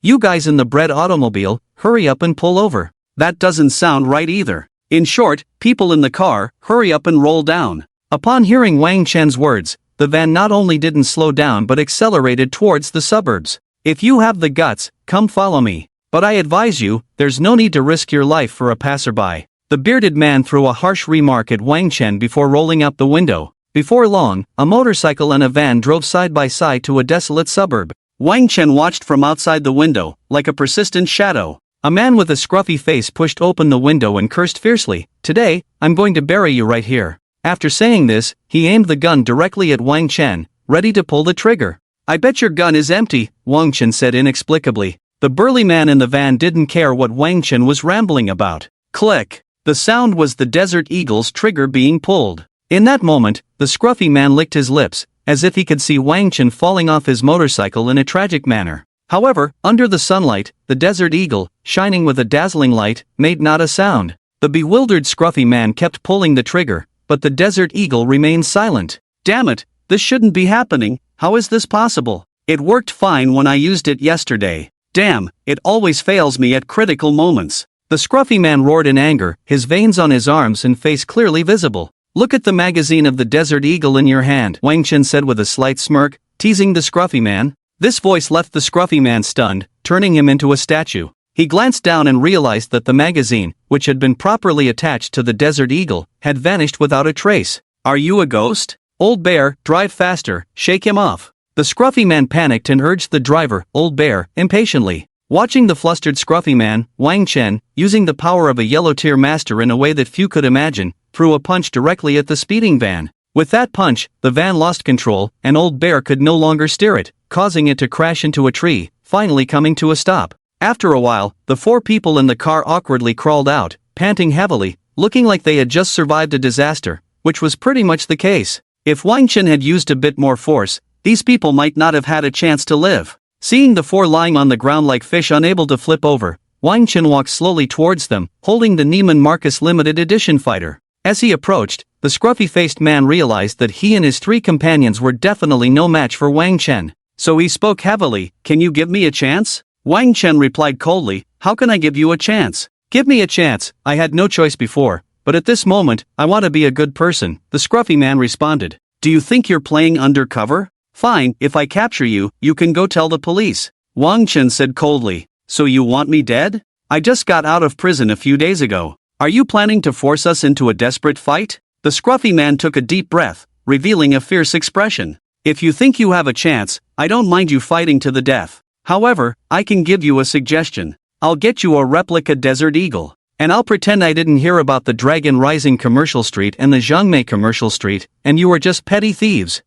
Speaker 1: "You guys in the bread automobile, hurry up and pull over." That doesn't sound right either. In short, people in the car, hurry up and roll down. Upon hearing Wang Chen's words, the van not only didn't slow down but accelerated towards the suburbs. "If you have the guts, come follow me. But I advise you, there's no need to risk your life for a passerby." The bearded man threw a harsh remark at Wang Chen before rolling out the window. Before long, a motorcycle and a van drove side by side to a desolate suburb. Wang Chen watched from outside the window, like a persistent shadow. A man with a scruffy face pushed open the window and cursed fiercely. "Today, I'm going to bury you right here." After saying this, he aimed the gun directly at Wang Chen, ready to pull the trigger. "I bet your gun is empty," Wang Chen said inexplicably. The burly man in the van didn't care what Wang Chen was rambling about. Click! The sound was the Desert Eagle's trigger being pulled. In that moment, the scruffy man licked his lips, as if he could see Wang Chen falling off his motorcycle in a tragic manner. However, under the sunlight, the Desert Eagle, shining with a dazzling light, made not a sound. The bewildered scruffy man kept pulling the trigger, but the Desert Eagle remained silent. "Damn it, this shouldn't be happening. How is this possible? It worked fine when I used it yesterday. Damn, it always fails me at critical moments." The scruffy man roared in anger, his veins on his arms and face clearly visible. "Look at the magazine of the Desert Eagle in your hand," Wang Chen said with a slight smirk, teasing the scruffy man. This voice left the scruffy man stunned, turning him into a statue. He glanced down and realized that the magazine, which had been properly attached to the Desert Eagle, had vanished without a trace. "Are you a ghost? Old Bear, drive faster, shake him off." The scruffy man panicked and urged the driver, Old Bear, impatiently. Watching the flustered scruffy man, Wang Chen, using the power of a yellow tier master in a way that few could imagine, threw a punch directly at the speeding van. With that punch, the van lost control, and Old Bear could no longer steer it, causing it to crash into a tree, finally coming to a stop. After a while, the four people in the car awkwardly crawled out, panting heavily, looking like they had just survived a disaster, which was pretty much the case. If Wang Chen had used a bit more force, these people might not have had a chance to live. Seeing the four lying on the ground like fish unable to flip over, Wang Chen walked slowly towards them, holding the Neiman Marcus limited edition fighter. As he approached, the scruffy-faced man realized that he and his three companions were definitely no match for Wang Chen. So he spoke heavily, "Can you give me a chance?" Wang Chen replied coldly, "How can I give you a chance? Give me a chance, I had no choice before, but at this moment, I want to be a good person," the scruffy man responded. "Do you think you're playing undercover? Fine, if I capture you, you can go tell the police." Wang Chen said coldly, "So you want me dead? I just got out of prison a few days ago. Are you planning to force us into a desperate fight?" The scruffy man took a deep breath, revealing a fierce expression. "If you think you have a chance, I don't mind you fighting to the death. However, I can give you a suggestion. I'll get you a replica Desert Eagle, and I'll pretend I didn't hear about the Dragon Rising Commercial Street and the Zhongmei Commercial Street, and you are just petty thieves.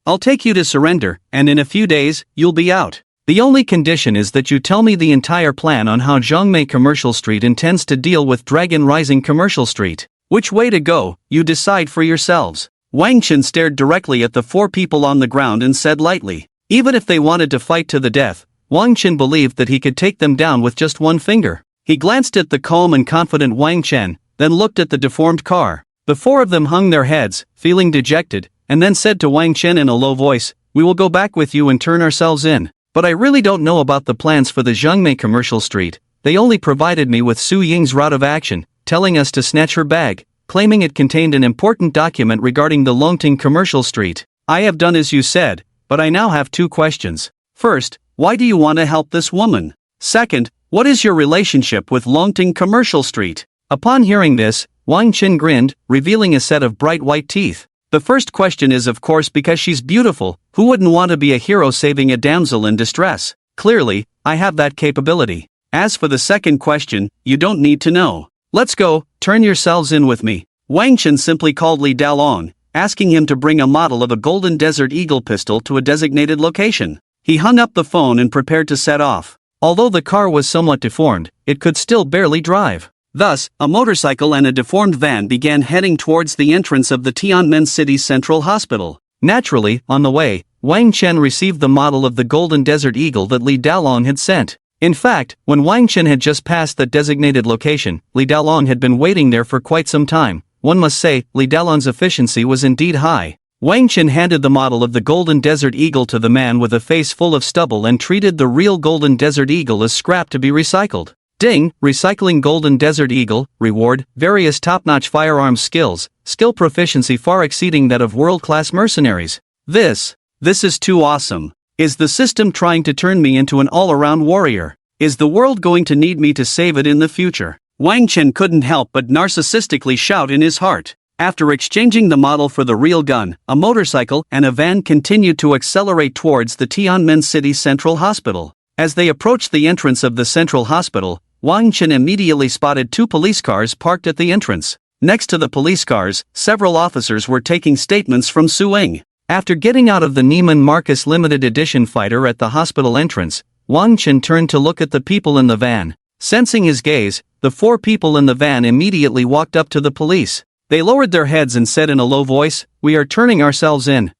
Speaker 1: I'll take you to surrender, and in a few days, you'll be out. The only condition is that you tell me the entire plan on how Zhongmei Commercial Street intends to deal with Dragon Rising Commercial Street. Which way to go, you decide for yourselves." Wang Chen stared directly at the four people on the ground and said lightly, even if they wanted to fight to the death, Wang Chen believed that he could take them down with just one finger. He glanced at the calm and confident Wang Chen, then looked at the deformed car. The four of them hung their heads, feeling dejected, and then said to Wang Chen in a low voice, "We will go back with you and turn ourselves in. But I really don't know about the plans for the Zhongmei Commercial Street. They only provided me with Su Ying's route of action, telling us to snatch her bag, claiming it contained an important document regarding the Longting Commercial Street. I have done as you said, but I now have two questions. First, why do you want to help this woman? Second, what is your relationship with Longting Commercial Street? Upon hearing this, Wang Qin grinned, revealing a set of bright white teeth. The first question is of course because she's beautiful. Who wouldn't want to be a hero saving a damsel in distress? Clearly, I have that capability. As for the second question, you don't need to know. Let's go, turn yourselves in with me. Wang Qin simply called Li Dalong, asking him to bring a model of a Golden Desert Eagle pistol to a designated location. He hung up the phone and prepared to set off. Although the car was somewhat deformed, it could still barely drive. Thus, a motorcycle and a deformed van began heading towards the entrance of the Tianmen City's Central Hospital. Naturally, on the way, Wang Chen received the model of the Golden Desert Eagle that Li Dalong had sent. In fact, when Wang Chen had just passed that designated location, Li Dalong had been waiting there for quite some time. One must say, Li Dalong's efficiency was indeed high. Wang Chen handed the model of the Golden Desert Eagle to the man with a face full of stubble and treated the real Golden Desert Eagle as scrap to be recycled. Ding, recycling Golden Desert Eagle, reward, various top-notch firearms skills, skill proficiency far exceeding that of world-class mercenaries. This is too awesome. Is the system trying to turn me into an all-around warrior? Is the world going to need me to save it in the future? Wang Chen couldn't help but narcissistically shout in his heart. After exchanging the model for the real gun, a motorcycle and a van continued to accelerate towards the Tianmen City Central Hospital. As they approached the entrance of the Central Hospital, Wang Chen immediately spotted two police cars parked at the entrance. Next to the police cars, several officers were taking statements from Su Ying. After getting out of the Neiman Marcus limited edition fighter at the hospital entrance, Wang Chen turned to look at the people in the van. Sensing his gaze, the four people in the van immediately walked up to the police. They lowered their heads and said in a low voice, "We are turning ourselves in."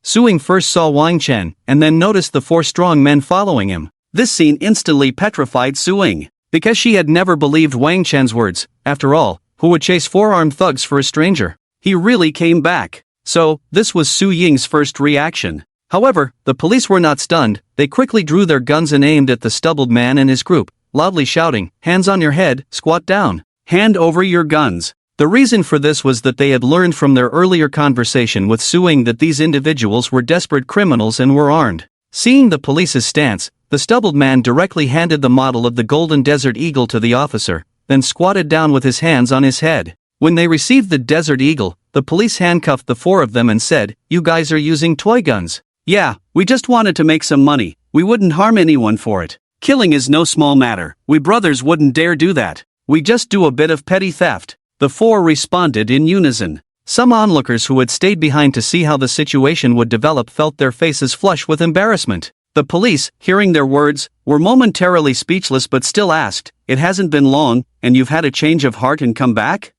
Speaker 1: Su Ying first saw Wang Chen, and then noticed the four strong men following him. This scene instantly petrified Su Ying, because she had never believed Wang Chen's words. After all, who would chase four armed thugs for a stranger? He really came back. So, this was Su Ying's first reaction. However, the police were not stunned. They quickly drew their guns and aimed at the stubbled man and his group, loudly shouting, "Hands on your head, squat down. Hand over your guns." The reason for this was that they had learned from their earlier conversation with Su Ying that these individuals were desperate criminals and were armed. Seeing the police's stance, the stubbled man directly handed the model of the Golden Desert Eagle to the officer, then squatted down with his hands on his head. When they received the Desert Eagle, the police handcuffed the four of them and said, "You guys are using toy guns." "Yeah, we just wanted to make some money. We wouldn't harm anyone for it. Killing is no small matter. We brothers wouldn't dare do that. We just do a bit of petty theft." The four responded in unison. Some onlookers who had stayed behind to see how the situation would develop felt their faces flush with embarrassment. The police, hearing their words, were momentarily speechless but still asked, "It hasn't been long, and you've had a change of heart and come back?"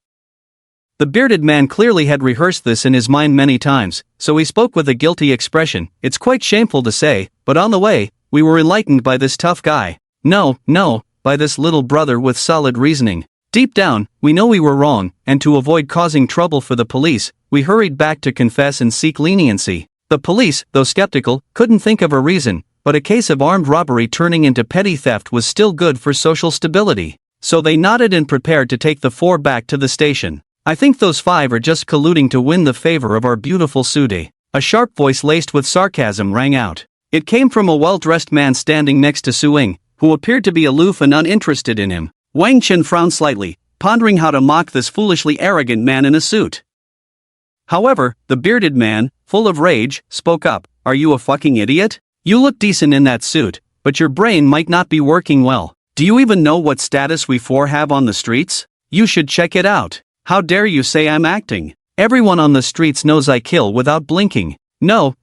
Speaker 1: The bearded man clearly had rehearsed this in his mind many times, so he spoke with a guilty expression. "It's quite shameful to say, but on the way, we were enlightened by this tough guy. No, by this little brother with solid reasoning. Deep down, we know we were wrong, and to avoid causing trouble for the police, we hurried back to confess and seek leniency." The police, though skeptical, couldn't think of a reason, but a case of armed robbery turning into petty theft was still good for social stability. So they nodded and prepared to take the four back to the station. "I think those five are just colluding to win the favor of our beautiful Sude." A sharp voice laced with sarcasm rang out. It came from a well-dressed man standing next to Su Ying, who appeared to be aloof and uninterested in him. Wang Chen frowned slightly, pondering how to mock this foolishly arrogant man in a suit. However, the bearded man, full of rage, spoke up. "Are you a fucking idiot? You look decent in that suit, but your brain might not be working well. Do you even know what status we four have on the streets? You should check it out. How dare you say I'm acting? Everyone on the streets knows I kill without blinking. No,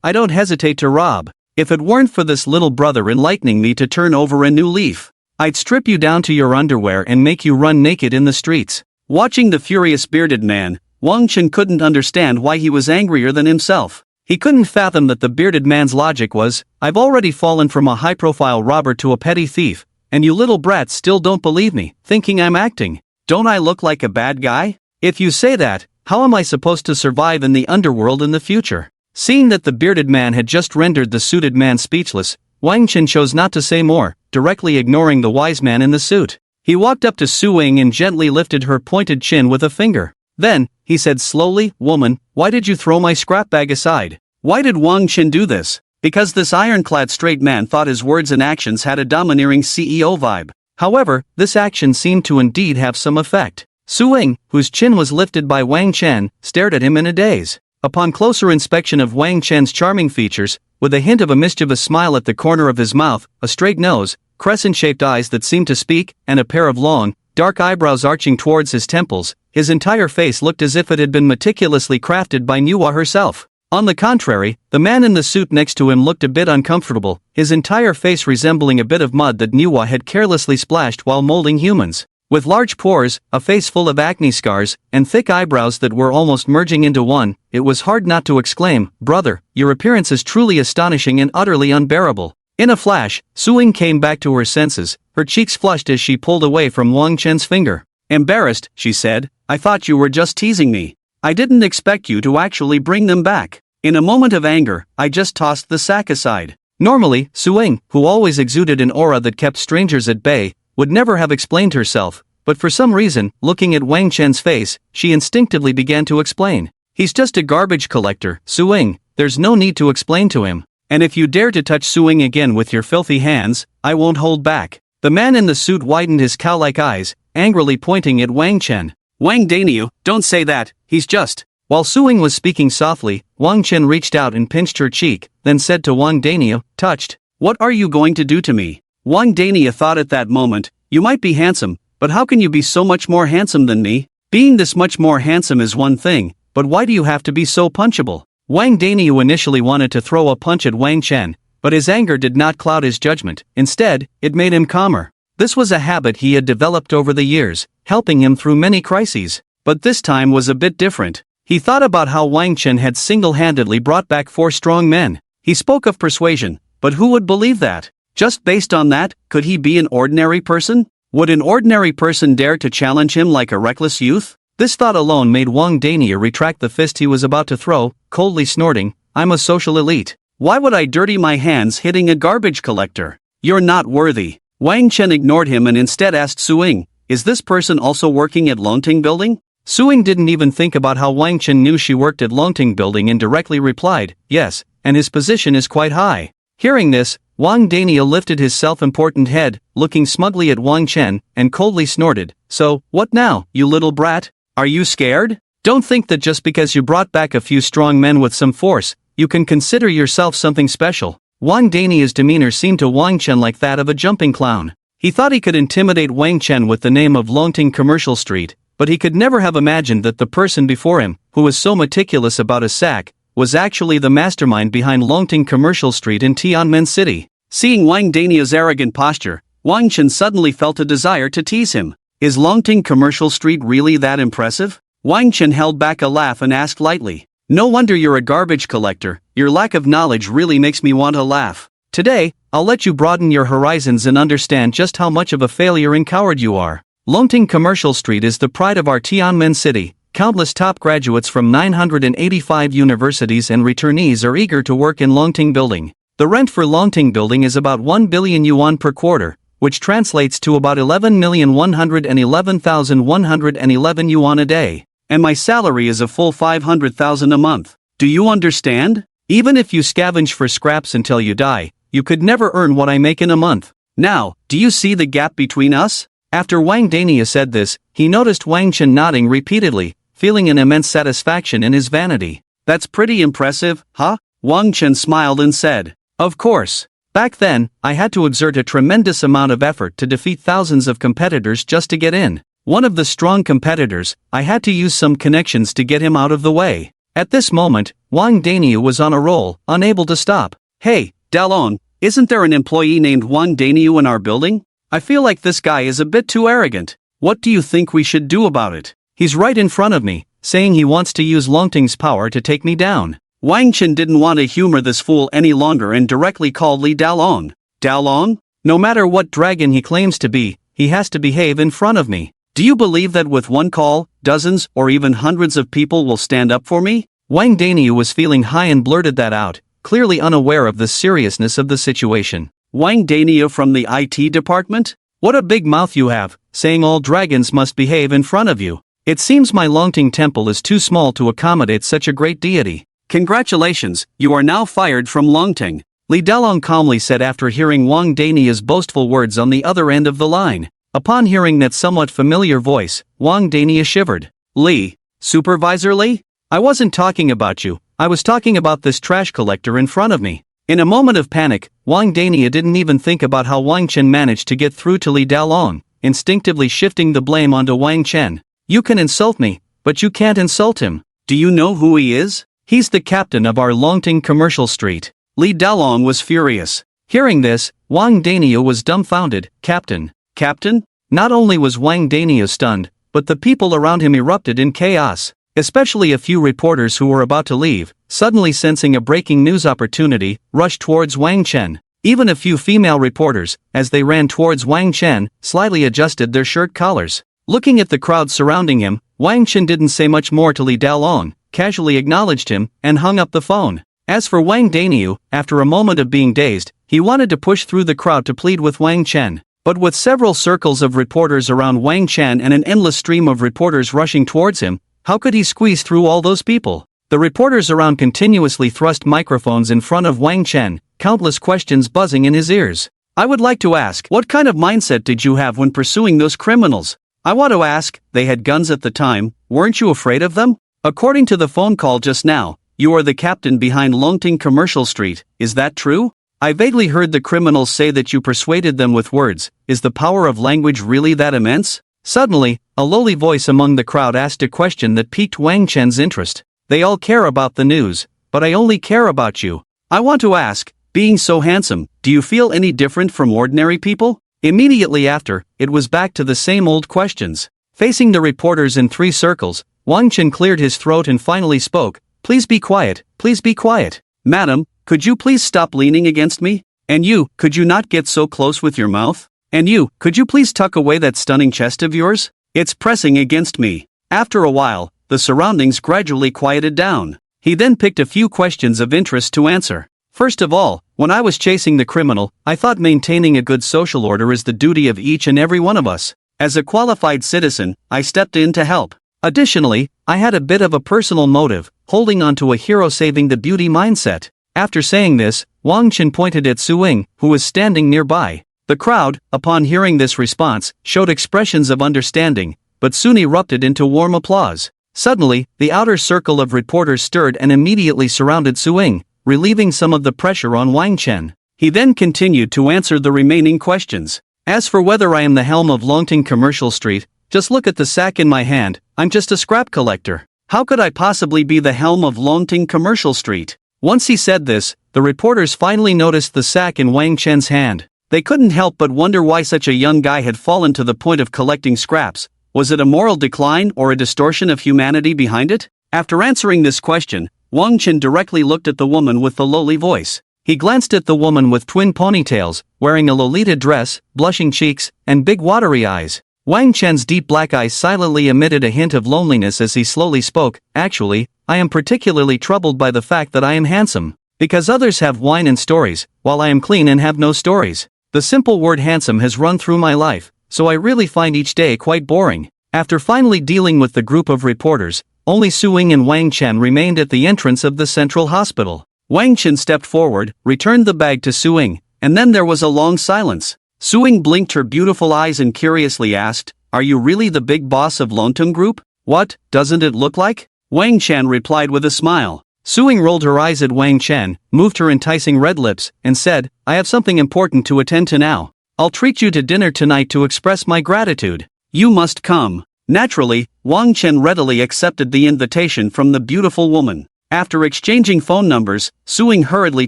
Speaker 1: I don't hesitate to rob. If it weren't for this little brother enlightening me to turn over a new leaf, I'd strip you down to your underwear and make you run naked in the streets." Watching the furious bearded man, Wang Chen couldn't understand why he was angrier than himself. He couldn't fathom that the bearded man's logic was, "I've already fallen from a high-profile robber to a petty thief, and you little brats still don't believe me, thinking I'm acting. Don't I look like a bad guy? If you say that, how am I supposed to survive in the underworld in the future?" Seeing that the bearded man had just rendered the suited man speechless, Wang Chen chose not to say more, directly ignoring the wise man in the suit. He walked up to Su Ying and gently lifted her pointed chin with a finger. Then, he said slowly, "Woman, why did you throw my scrap bag aside? Why did Wang Qin do this? Because this ironclad straight man thought his words and actions had a domineering CEO vibe. However, this action seemed to indeed have some effect. Su Ying, whose chin was lifted by Wang Chen, stared at him in a daze. Upon closer inspection of Wang Chen's charming features, with a hint of a mischievous smile at the corner of his mouth, a straight nose, crescent-shaped eyes that seemed to speak, and a pair of long, dark eyebrows arching towards his temples, his entire face looked as if it had been meticulously crafted by Nuwa herself. On the contrary, the man in the suit next to him looked a bit uncomfortable, his entire face resembling a bit of mud that Nuwa had carelessly splashed while molding humans. With large pores, a face full of acne scars, and thick eyebrows that were almost merging into one, it was hard not to exclaim, "Brother, your appearance is truly astonishing and utterly unbearable." In a flash, Su Ying came back to her senses, her cheeks flushed as she pulled away from Wang Chen's finger. "Embarrassed," she said, "I thought you were just teasing me. I didn't expect you to actually bring them back." In a moment of anger, I just tossed the sack aside. Normally, Su Ying, who always exuded an aura that kept strangers at bay, would never have explained herself, but for some reason, looking at Wang Chen's face, she instinctively began to explain. "He's just a garbage collector, Su Ying, there's no need to explain to him. And if you dare to touch Su Ying again with your filthy hands, I won't hold back." The man in the suit widened his cow-like eyes, angrily pointing at Wang Chen. "Wang Daniu, don't say that, he's just..." While Su Ying was speaking softly, Wang Chen reached out and pinched her cheek, then said to Wang Daniu, "Touched. What are you going to do to me?" Wang Daniu thought at that moment, "You might be handsome, but how can you be so much more handsome than me? Being this much more handsome is one thing, but why do you have to be so punchable?" Wang Daniu initially wanted to throw a punch at Wang Chen, but his anger did not cloud his judgment, instead, it made him calmer. This was a habit he had developed over the years, helping him through many crises. But this time was a bit different. He thought about how Wang Chen had single-handedly brought back 4 strong men. He spoke of persuasion, but who would believe that? Just based on that, could he be an ordinary person? Would an ordinary person dare to challenge him like a reckless youth? This thought alone made Wang Daniu retract the fist he was about to throw, coldly snorting, "I'm a social elite. Why would I dirty my hands hitting a garbage collector? You're not worthy." Wang Chen ignored him and instead asked Su Ying, "Is this person also working at Longting Building?" Su Ying didn't even think about how Wang Chen knew she worked at Longting Building and directly replied, "Yes, and his position is quite high." Hearing this, Wang Daniu lifted his self-important head, looking smugly at Wang Chen, and coldly snorted, "So, what now, you little brat? Are you scared? Don't think that just because you brought back a few strong men with some force, you can consider yourself something special." Wang Daniu's demeanor seemed to Wang Chen like that of a jumping clown. He thought he could intimidate Wang Chen with the name of Longting Commercial Street, but he could never have imagined that the person before him, who was so meticulous about his sack, was actually the mastermind behind Longting Commercial Street in Tianmen City. Seeing Wang Daniu's arrogant posture, Wang Chen suddenly felt a desire to tease him. Is Longting Commercial Street really that impressive? Wang Chen held back a laugh and asked lightly, "No wonder you're a garbage collector, your lack of knowledge really makes me want to laugh. Today, I'll let you broaden your horizons and understand just how much of a failure and coward you are. Longting Commercial Street is the pride of our Tianmen City. Countless top graduates from 985 universities and returnees are eager to work in Longting Building. The rent for Longting Building is about 1 billion yuan per quarter, which translates to about 11,111,111 yuan a day. And my salary is a full 500,000 a month. Do you understand? Even if you scavenge for scraps until you die, you could never earn what I make in a month. Now, do you see the gap between us?" After Wang Daniu said this, he noticed Wang Chen nodding repeatedly, feeling an immense satisfaction in his vanity. "That's pretty impressive, huh?" Wang Chen smiled and said, "Of course. Back then, I had to exert a tremendous amount of effort to defeat thousands of competitors just to get in. One of the strong competitors, I had to use some connections to get him out of the way." At this moment, Wang Daniu was on a roll, unable to stop. "Hey, Dalon, isn't there an employee named Wang Daniu in our building? I feel like this guy is a bit too arrogant. What do you think we should do about it? He's right in front of me, saying he wants to use Longting's power to take me down." Wang Chen didn't want to humor this fool any longer and directly called Li Daolong. "Daolong? No matter what dragon he claims to be, he has to behave in front of me. Do you believe that with one call, dozens or even hundreds of people will stand up for me?" Wang Daniu was feeling high and blurted that out, clearly unaware of the seriousness of the situation. "Wang Daniu from the IT department? What a big mouth you have, saying all dragons must behave in front of you. It seems my Longting temple is too small to accommodate such a great deity. Congratulations, you are now fired from Longting, Li Dalong calmly said after hearing Wang Dania's boastful words on the other end of the line. Upon hearing that somewhat familiar voice, Wang Dania shivered. Li? Supervisor Li? I wasn't talking about you, I was talking about this trash collector in front of me. In a moment of panic, Wang Dania didn't even think about how Wang Chen managed to get through to Li Dalong, instinctively shifting the blame onto Wang Chen. You can insult me, but you can't insult him. Do you know who he is? He's the captain of our Longting Commercial Street. Li Dalong was furious. Hearing this, Wang Dania was dumbfounded. Captain? Captain? Not only was Wang Dania stunned, but the people around him erupted in chaos. Especially a few reporters who were about to leave, suddenly sensing a breaking news opportunity, rushed towards Wang Chen. Even a few female reporters, as they ran towards Wang Chen, slightly adjusted their shirt collars. Looking at the crowd surrounding him, Wang Chen didn't say much more to Li Dalong, casually acknowledged him, and hung up the phone. As for Wang Daniu, after a moment of being dazed, he wanted to push through the crowd to plead with Wang Chen. But with several circles of reporters around Wang Chen and an endless stream of reporters rushing towards him, how could he squeeze through all those people? The reporters around continuously thrust microphones in front of Wang Chen, countless questions buzzing in his ears. I would like to ask, what kind of mindset did you have when pursuing those criminals? I want to ask, they had guns at the time, weren't you afraid of them? According to the phone call just now, you are the captain behind Longting Commercial Street, is that true? I vaguely heard the criminals say that you persuaded them with words. Is the power of language really that immense? Suddenly, a lowly voice among the crowd asked a question that piqued Wang Chen's interest. They all care about the news, but I only care about you. I want to ask, being so handsome, do you feel any different from ordinary people? Immediately after, it was back to the same old questions. Facing the reporters in three circles, Wang Chen cleared his throat and finally spoke. Please be quiet, please be quiet. Madam, could you please stop leaning against me? And you, could you not get so close with your mouth? And you, could you please tuck away that stunning chest of yours? It's pressing against me. After a while, the surroundings gradually quieted down. He then picked a few questions of interest to answer. First of all, when I was chasing the criminal, I thought maintaining a good social order is the duty of each and every one of us. As a qualified citizen, I stepped in to help. Additionally, I had a bit of a personal motive, holding on to a hero saving the beauty mindset. After saying this, Wang Chen pointed at Su Ying, who was standing nearby. The crowd, upon hearing this response, showed expressions of understanding, but soon erupted into warm applause. Suddenly, the outer circle of reporters stirred and immediately surrounded Su Ying, relieving some of the pressure on Wang Chen. He then continued to answer the remaining questions. As for whether I am the helm of Longting Commercial Street, just look at the sack in my hand, I'm just a scrap collector. How could I possibly be the helm of Longting Commercial Street? Once he said this, the reporters finally noticed the sack in Wang Chen's hand. They couldn't help but wonder why such a young guy had fallen to the point of collecting scraps. Was it a moral decline or a distortion of humanity behind it? After answering this question, Wang Chen directly looked at the woman with the lowly voice. He glanced at the woman with twin ponytails, wearing a Lolita dress, blushing cheeks, and big watery eyes. Wang Chen's deep black eyes silently emitted a hint of loneliness as he slowly spoke. Actually, I am particularly troubled by the fact that I am handsome. Because others have wine and stories, while I am clean and have no stories. The simple word handsome has run through my life, so I really find each day quite boring. After finally dealing with the group of reporters, only Su Ying and Wang Chen remained at the entrance of the central hospital. Wang Chen stepped forward, returned the bag to Su Ying, and then there was a long silence. Su Ying blinked her beautiful eyes and curiously asked, "Are you really the big boss of Longting Group? What, doesn't it look like?" Wang Chen replied with a smile. Su Ying rolled her eyes at Wang Chen, moved her enticing red lips, and said, "I have something important to attend to now. I'll treat you to dinner tonight to express my gratitude. You must come." Naturally, Wang Chen readily accepted the invitation from the beautiful woman. After exchanging phone numbers, Su Ying hurriedly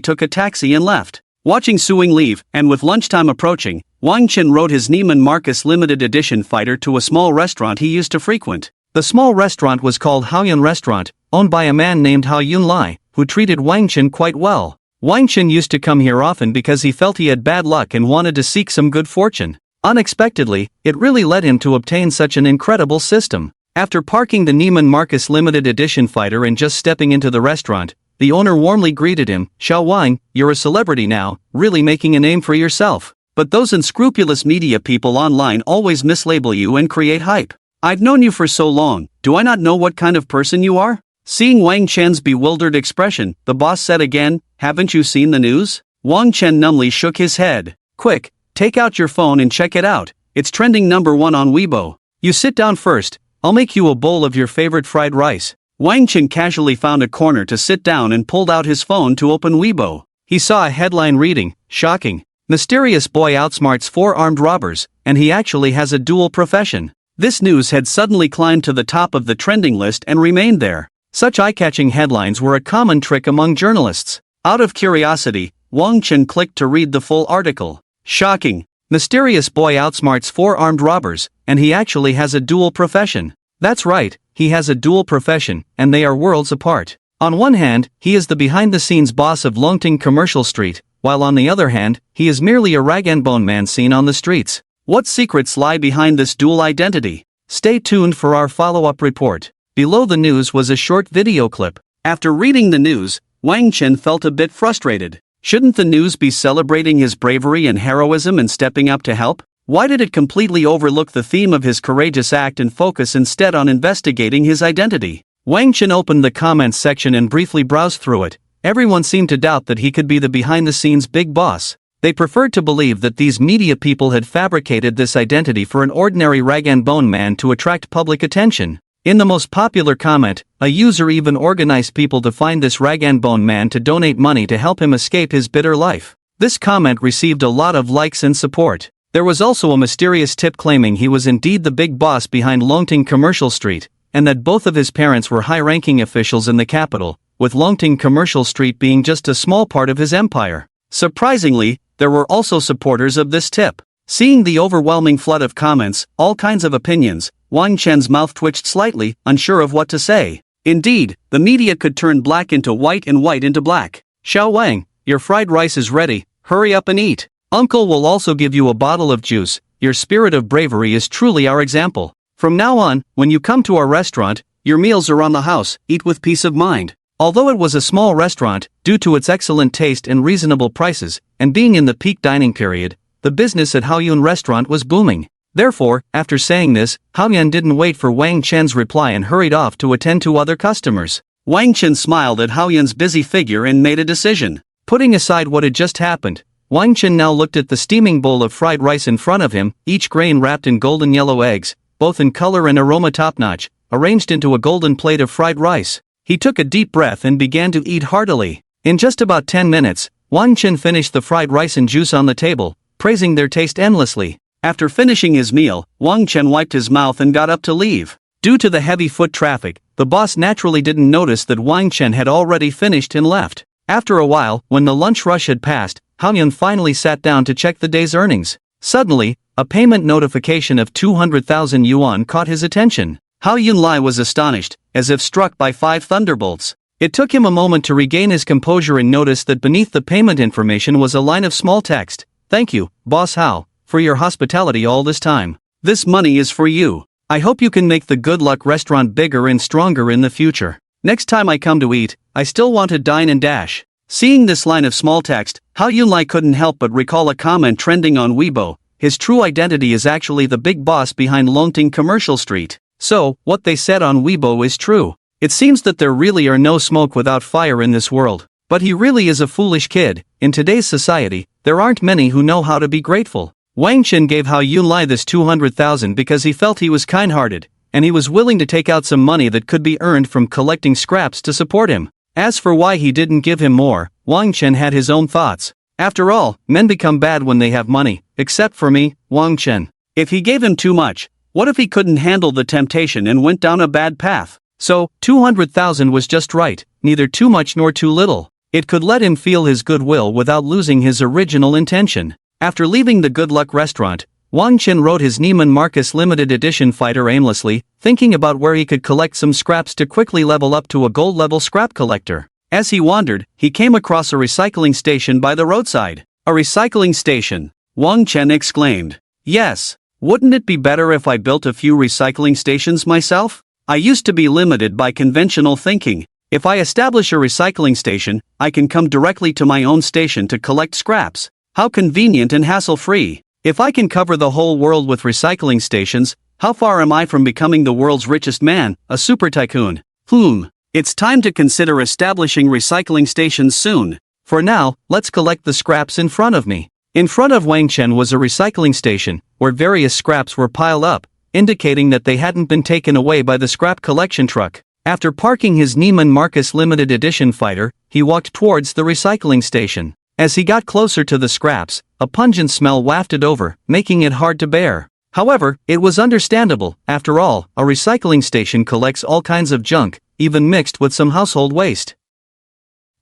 Speaker 1: took a taxi and left. Watching Su Ying leave, and with lunchtime approaching, Wang Chen rode his Neiman Marcus limited edition fighter to a small restaurant he used to frequent. The small restaurant was called Haoyun Restaurant, owned by a man named Hao Yunlai, who treated Wang Chen quite well. Wang Chen used to come here often because he felt he had bad luck and wanted to seek some good fortune. Unexpectedly, it really led him to obtain such an incredible system. After parking the Neiman Marcus limited edition fighter and just stepping into the restaurant, the owner warmly greeted him. "Xiao Wang, you're a celebrity now, really making a name for yourself. But those unscrupulous media people online always mislabel you and create hype. I've known you for so long, do I not know what kind of person you are? Seeing Wang Chen's bewildered expression, the boss said again, "Haven't you seen the news?" Wang Chen numbly shook his head. "Quick, take out your phone and check it out. It's trending #1 on Weibo. You sit down first, I'll make you a bowl of your favorite fried rice." Wang Chen casually found a corner to sit down and pulled out his phone to open Weibo. He saw a headline reading, "Shocking. Mysterious boy outsmarts 4 armed robbers, and he actually has a dual profession." This news had suddenly climbed to the top of the trending list and remained there. Such eye-catching headlines were a common trick among journalists. Out of curiosity, Wang Chen clicked to read the full article. "Shocking. Mysterious boy outsmarts 4 armed robbers, and he actually has a dual profession." That's right, he has a dual profession, and they are worlds apart. On one hand, he is the behind-the-scenes boss of Longting Commercial Street, while on the other hand, he is merely a rag-and-bone man seen on the streets. What secrets lie behind this dual identity? Stay tuned for our follow-up report. Below the news was a short video clip. After reading the news, Wang Chen felt a bit frustrated. Shouldn't the news be celebrating his bravery and heroism and stepping up to help? Why did it completely overlook the theme of his courageous act and focus instead on investigating his identity? Wang Chen opened the comments section and briefly browsed through it. Everyone seemed to doubt that he could be the behind-the-scenes big boss. They preferred to believe that these media people had fabricated this identity for an ordinary rag-and-bone man to attract public attention. In the most popular comment, a user even organized people to find this rag-and-bone man to donate money to help him escape his bitter life. This comment received a lot of likes and support. There was also a mysterious tip claiming he was indeed the big boss behind Longting Commercial Street, and that both of his parents were high-ranking officials in the capital, with Longting Commercial Street being just a small part of his empire. Surprisingly, there were also supporters of this tip. Seeing the overwhelming flood of comments, all kinds of opinions, Wang Chen's mouth twitched slightly, unsure of what to say. Indeed, the media could turn black into white and white into black. "Xiao Wang, your fried rice is ready, hurry up and eat. Uncle will also give you a bottle of juice. Your spirit of bravery is truly our example. From now on, when you come to our restaurant, your meals are on the house, eat with peace of mind." Although it was a small restaurant, due to its excellent taste and reasonable prices, and being in the peak dining period, the business at Haoyun restaurant was booming. Therefore, after saying this, Haoyun didn't wait for Wang Chen's reply and hurried off to attend to other customers. Wang Chen smiled at Haoyun's busy figure and made a decision. Putting aside what had just happened, Wang Chen now looked at the steaming bowl of fried rice in front of him, each grain wrapped in golden yellow eggs, both in color and aroma top-notch, arranged into a golden plate of fried rice. He took a deep breath and began to eat heartily. In just about 10 minutes, Wang Chen finished the fried rice and juice on the table, praising their taste endlessly. After finishing his meal, Wang Chen wiped his mouth and got up to leave. Due to the heavy foot traffic, the boss naturally didn't notice that Wang Chen had already finished and left. After a while, when the lunch rush had passed, Haoyun finally sat down to check the day's earnings. Suddenly, a payment notification of 200,000 yuan caught his attention. Hao Yunlai was astonished, as if struck by 5 thunderbolts. It took him a moment to regain his composure and notice that beneath the payment information was a line of small text. "Thank you, Boss Hao, for your hospitality all this time. This money is for you. I hope you can make the Good Luck restaurant bigger and stronger in the future. Next time I come to eat, I still want to dine and dash." Seeing this line of small text, Hao Yunlai couldn't help but recall a comment trending on Weibo. His true identity is actually the big boss behind Longting Commercial Street. So, what they said on Weibo is true. It seems that there really are no smoke without fire in this world. But he really is a foolish kid. In today's society, there aren't many who know how to be grateful. Wang Chen gave Hao Yunlai this 200,000 because he felt he was kind-hearted, and he was willing to take out some money that could be earned from collecting scraps to support him. As for why he didn't give him more, Wang Chen had his own thoughts. After all, men become bad when they have money, except for me, Wang Chen. If he gave him too much, what if he couldn't handle the temptation and went down a bad path? So, 200,000 was just right, neither too much nor too little. It could let him feel his goodwill without losing his original intention. After leaving the Good Luck restaurant, Wang Chen rode his Neiman Marcus limited edition fighter aimlessly, thinking about where he could collect some scraps to quickly level up to a gold-level scrap collector. As he wandered, he came across a recycling station by the roadside. "A recycling station?" Wang Chen exclaimed. "Yes. Wouldn't it be better if I built a few recycling stations myself? I used to be limited by conventional thinking. If I establish a recycling station, I can come directly to my own station to collect scraps. How convenient and hassle-free. If I can cover the whole world with recycling stations, how far am I from becoming the world's richest man, a super tycoon?" It's time to consider establishing recycling stations soon. For now, let's collect the scraps in front of me. In front of Wang Chen was a recycling station, where various scraps were piled up, indicating that they hadn't been taken away by the scrap collection truck. After parking his Neiman Marcus limited edition fighter, he walked towards the recycling station. As he got closer to the scraps, a pungent smell wafted over, making it hard to bear. However, it was understandable. After all, a recycling station collects all kinds of junk, even mixed with some household waste.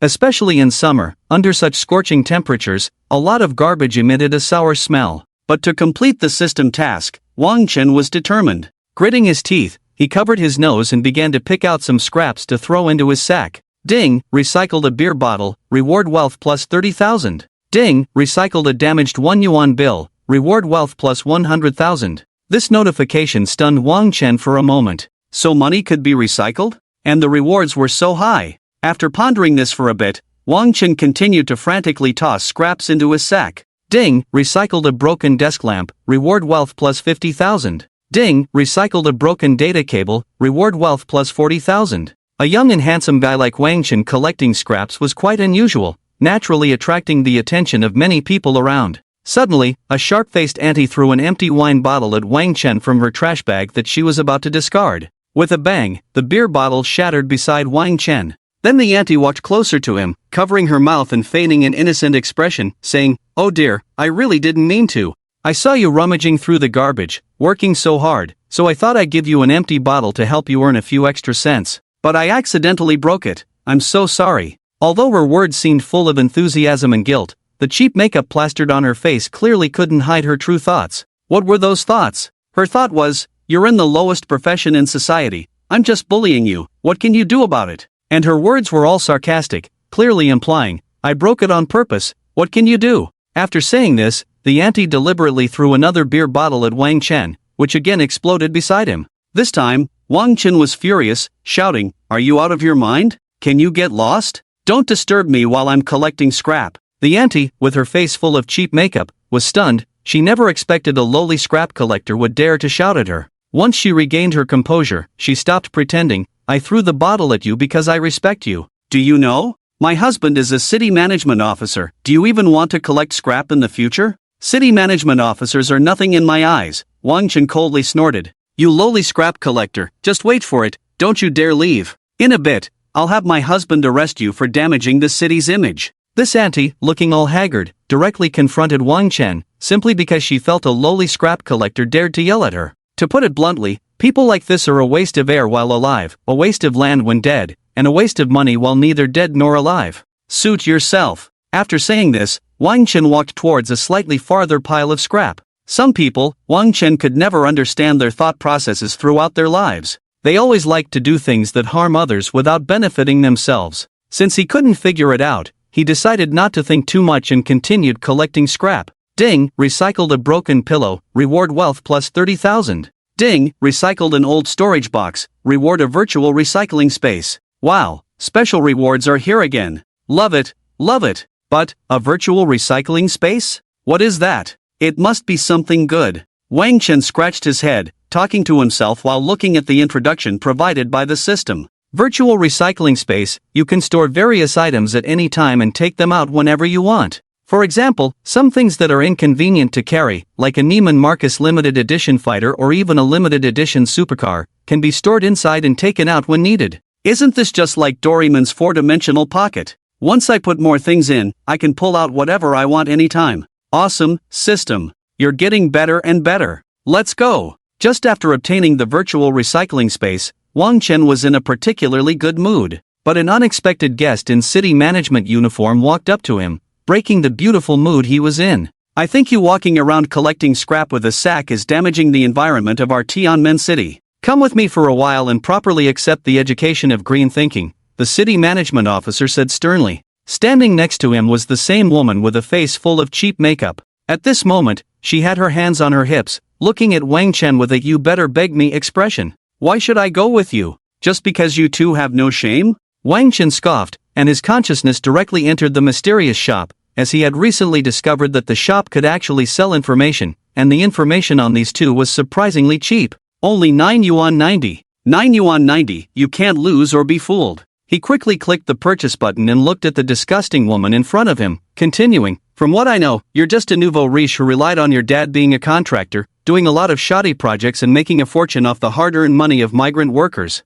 Speaker 1: Especially in summer, under such scorching temperatures, a lot of garbage emitted a sour smell. But to complete the system task, Wang Chen was determined. Gritting his teeth, he covered his nose and began to pick out some scraps to throw into his sack. Ding, recycled a beer bottle, reward wealth plus 30,000. Ding, recycled a damaged 1 yuan bill, reward wealth plus 100,000. This notification stunned Wang Chen for a moment. So money could be recycled? And the rewards were so high. After pondering this for a bit, Wang Chen continued to frantically toss scraps into his sack. Ding, recycled a broken desk lamp, reward wealth plus 50,000. Ding, recycled a broken data cable, reward wealth plus 40,000. A young and handsome guy like Wang Chen collecting scraps was quite unusual, naturally attracting the attention of many people around. Suddenly, a sharp-faced auntie threw an empty wine bottle at Wang Chen from her trash bag that she was about to discard. With a bang, the beer bottle shattered beside Wang Chen. Then the auntie walked closer to him, covering her mouth and feigning an innocent expression, saying, "Oh dear, I really didn't mean to. I saw you rummaging through the garbage, working so hard, so I thought I'd give you an empty bottle to help you earn a few extra cents. But I accidentally broke it. I'm so sorry." Although her words seemed full of enthusiasm and guilt, the cheap makeup plastered on her face clearly couldn't hide her true thoughts. What were those thoughts? Her thought was, "You're in the lowest profession in society. I'm just bullying you. What can you do about it?" And her words were all sarcastic, clearly implying, "I broke it on purpose. What can you do?" After saying this, the auntie deliberately threw another beer bottle at Wang Chen, which again exploded beside him. This time, Wang Chen was furious, shouting, "Are you out of your mind? Can you get lost? Don't disturb me while I'm collecting scrap." The auntie, with her face full of cheap makeup, was stunned. She never expected a lowly scrap collector would dare to shout at her. Once she regained her composure, she stopped pretending. "I threw the bottle at you because I respect you. Do you know? My husband is a city management officer. Do you even want to collect scrap in the future? City management officers are nothing in my eyes." Wang Chen coldly snorted. "You lowly scrap collector, just wait for it, don't you dare leave. In a bit, I'll have my husband arrest you for damaging the city's image." This auntie, looking all haggard, directly confronted Wang Chen, simply because she felt a lowly scrap collector dared to yell at her. To put it bluntly, people like this are a waste of air while alive, a waste of land when dead, and a waste of money while neither dead nor alive. Suit yourself. After saying this, Wang Chen walked towards a slightly farther pile of scrap. Some people, Wang Chen could never understand their thought processes throughout their lives. They always liked to do things that harm others without benefiting themselves. Since he couldn't figure it out, he decided not to think too much and continued collecting scrap. Ding, recycled a broken pillow, reward wealth plus 30,000. Ding, recycled an old storage box, reward a virtual recycling space. Wow, special rewards are here again. Love it, love it. But, a virtual recycling space? What is that? It must be something good. Wang Chen scratched his head, talking to himself while looking at the introduction provided by the system. Virtual recycling space, you can store various items at any time and take them out whenever you want. For example, some things that are inconvenient to carry, like a Neiman Marcus limited edition fighter or even a limited edition supercar, can be stored inside and taken out when needed. Isn't this just like Doraemon's four-dimensional pocket? Once I put more things in, I can pull out whatever I want anytime. Awesome system. You're getting better and better. Let's go. Just after obtaining the virtual recycling space, Wang Chen was in a particularly good mood. But an unexpected guest in city management uniform walked up to him, breaking the beautiful mood he was in. "I think you walking around collecting scrap with a sack is damaging the environment of our Tianmen city. Come with me for a while and properly accept the education of green thinking," the city management officer said sternly. Standing next to him was the same woman with a face full of cheap makeup. At this moment, she had her hands on her hips, looking at Wang Chen with a "you better beg me" expression. "Why should I go with you? Just because you two have no shame?" Wang Chen scoffed, and his consciousness directly entered the mysterious shop, as he had recently discovered that the shop could actually sell information, and the information on these two was surprisingly cheap. Only 9 yuan 90. 9 yuan 90, you can't lose or be fooled. He quickly clicked the purchase button and looked at the disgusting woman in front of him, continuing, from what I know, you're just a nouveau riche who relied on your dad being a contractor, doing a lot of shoddy projects and making a fortune off the hard-earned money of migrant workers.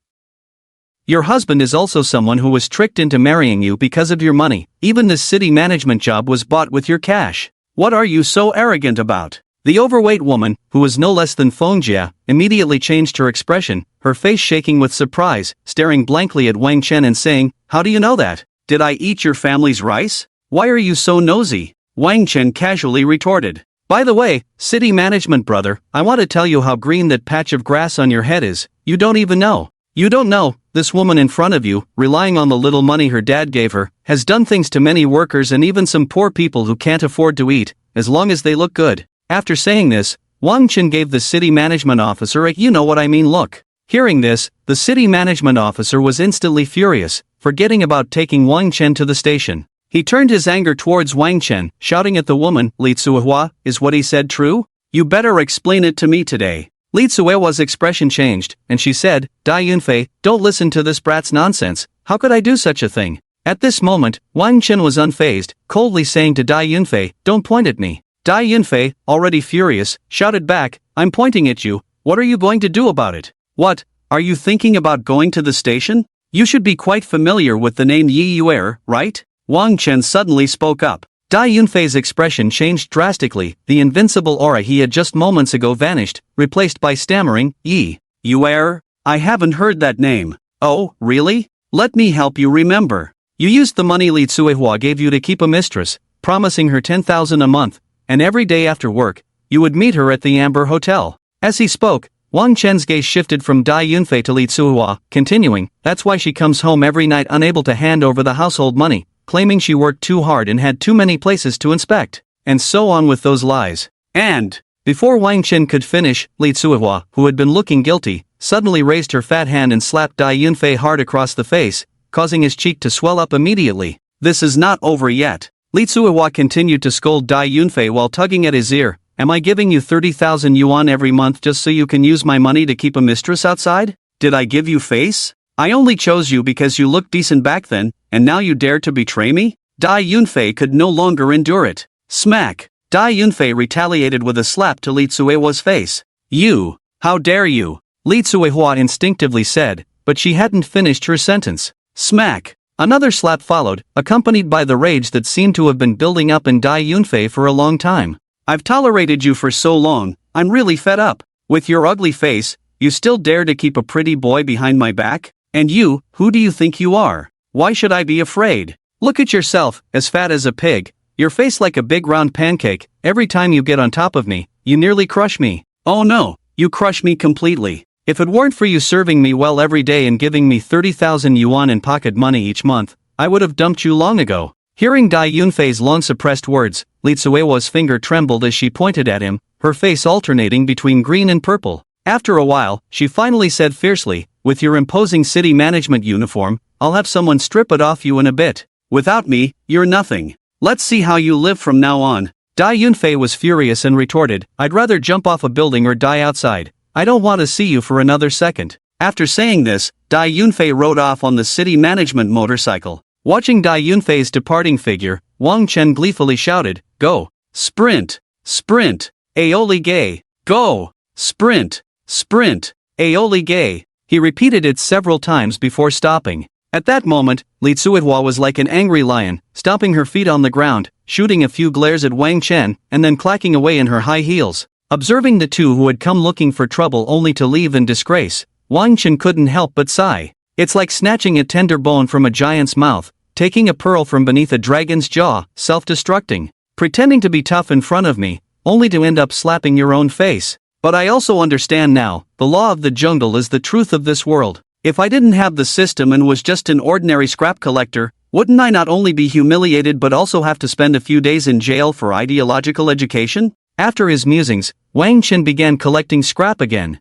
Speaker 1: Your husband is also someone who was tricked into marrying you because of your money. Even this city management job was bought with your cash. What are you so arrogant about? The overweight woman, who was no less than Feng Jia, immediately changed her expression, her face shaking with surprise, staring blankly at Wang Chen and saying, "How do you know that? Did I eat your family's rice? Why are you so nosy?" Wang Chen casually retorted. "By the way, city management brother, I want to tell you how green that patch of grass on your head is. You don't even know. You don't know, this woman in front of you, relying on the little money her dad gave her, has done things to many workers and even some poor people who can't afford to eat, as long as they look good." After saying this, Wang Chen gave the city management officer a you-know-what-I-mean look. Hearing this, the city management officer was instantly furious, forgetting about taking Wang Chen to the station. He turned his anger towards Wang Chen, shouting at the woman, "Li Tsuehua, is what he said true? You better explain it to me today." Li Tsuehua's expression changed, and she said, "Dai Yunfei, don't listen to this brat's nonsense, how could I do such a thing?" At this moment, Wang Chen was unfazed, coldly saying to Dai Yunfei, "Don't point at me." Dai Yunfei, already furious, shouted back, "I'm pointing at you, what are you going to do about it?" "What, are you thinking about going to the station? You should be quite familiar with the name Yi Yuer, right?" Wang Chen suddenly spoke up. Dai Yunfei's expression changed drastically, the invincible aura he had just moments ago vanished, replaced by stammering, "Yi Yuer? I haven't heard that name." "Oh, really? Let me help you remember. You used the money Li Tsuehua gave you to keep a mistress, promising her 10,000 a month, and every day after work, you would meet her at the Amber Hotel." As he spoke, Wang Chen's gaze shifted from Dai Yunfei to Li Tsuehua, continuing, "That's why she comes home every night unable to hand over the household money, claiming she worked too hard and had too many places to inspect." And so on with those lies. And, before Wang Chen could finish, Li Tsuehua, who had been looking guilty, suddenly raised her fat hand and slapped Dai Yunfei hard across the face, causing his cheek to swell up immediately. "This is not over yet." Li Tsuehua continued to scold Dai Yunfei while tugging at his ear. "Am I giving you 30,000 yuan every month just so you can use my money to keep a mistress outside? Did I give you face? I only chose you because you looked decent back then, and now you dare to betray me?" Dai Yunfei could no longer endure it. Smack! Dai Yunfei retaliated with a slap to Li Tsuehua's face. "You! How dare you!" Li Tsuehua instinctively said, but she hadn't finished her sentence. Smack! Another slap followed, accompanied by the rage that seemed to have been building up in Dai Yunfei for a long time. "I've tolerated you for so long, I'm really fed up. With your ugly face, you still dare to keep a pretty boy behind my back? And you, who do you think you are? Why should I be afraid? Look at yourself, as fat as a pig, your face like a big round pancake, every time you get on top of me, you nearly crush me. Oh no, you crush me completely. If it weren't for you serving me well every day and giving me 30,000 yuan in pocket money each month, I would have dumped you long ago." Hearing Dai Yunfei's long-suppressed words, Li Tsuehua's finger trembled as she pointed at him, her face alternating between green and purple. After a while, she finally said fiercely, "With your imposing city management uniform, I'll have someone strip it off you in a bit. Without me, you're nothing. Let's see how you live from now on." Dai Yunfei was furious and retorted, "I'd rather jump off a building or die outside. I don't want to see you for another second." After saying this, Dai Yunfei rode off on the city management motorcycle. Watching Dai Yunfei's departing figure, Wang Chen gleefully shouted, "Go! Sprint! Sprint! Aoli gay! Go! Sprint! Sprint! Aoli gay!" He repeated it several times before stopping. At that moment, Li Tsuehua was like an angry lion, stomping her feet on the ground, shooting a few glares at Wang Chen, and then clacking away in her high heels. Observing the two who had come looking for trouble only to leave in disgrace, Wang Chen couldn't help but sigh. It's like snatching a tender bone from a giant's mouth, taking a pearl from beneath a dragon's jaw, self-destructing. Pretending to be tough in front of me, only to end up slapping your own face. But I also understand now, the law of the jungle is the truth of this world. If I didn't have the system and was just an ordinary scrap collector, wouldn't I not only be humiliated but also have to spend a few days in jail for ideological education? After his musings, Wang Chen began collecting scrap again.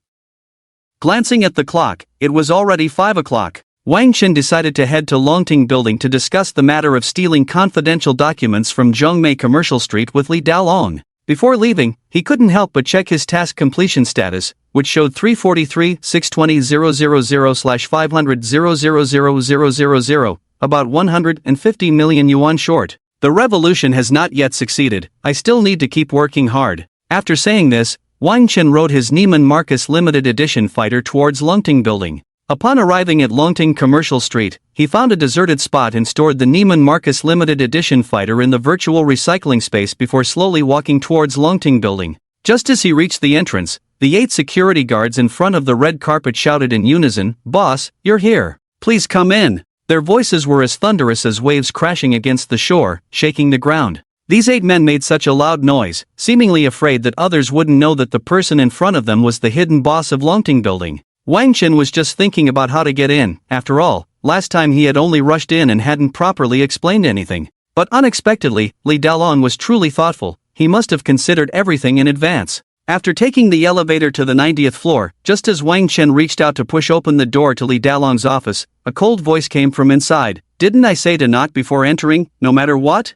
Speaker 1: Glancing at the clock, it was already 5 o'clock. Wang Chen decided to head to Longting Building to discuss the matter of stealing confidential documents from Zhongmei Commercial Street with Li Daolong. Before leaving, he couldn't help but check his task completion status, which showed 343,620,000,500,000,000, about 150 million yuan short. The revolution has not yet succeeded, I still need to keep working hard. After saying this, Wang Chen rode his Neiman Marcus limited edition fighter towards Longting Building. Upon arriving at Longting Commercial Street, he found a deserted spot and stored the Neiman Marcus limited edition fighter in the virtual recycling space before slowly walking towards Longting Building. Just as he reached the entrance, the 8 security guards in front of the red carpet shouted in unison, "Boss, you're here. Please come in." Their voices were as thunderous as waves crashing against the shore, shaking the ground. These 8 men made such a loud noise, seemingly afraid that others wouldn't know that the person in front of them was the hidden boss of Longting Building. Wang Chen was just thinking about how to get in. After all, last time he had only rushed in and hadn't properly explained anything. But unexpectedly, Li Dalong was truly thoughtful. He must have considered everything in advance. After taking the elevator to the 90th floor, just as Wang Chen reached out to push open the door to Li Dalong's office, a cold voice came from inside. "Didn't I say to knock before entering, no matter what?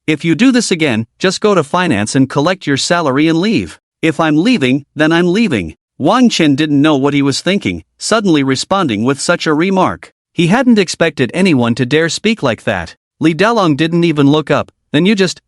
Speaker 1: If you do this again, just go to finance and collect your salary and leave. If I'm leaving, then I'm leaving." Wang Chen didn't know what he was thinking, suddenly responding with such a remark. He hadn't expected anyone to dare speak like that. Li Dalong didn't even look up. Then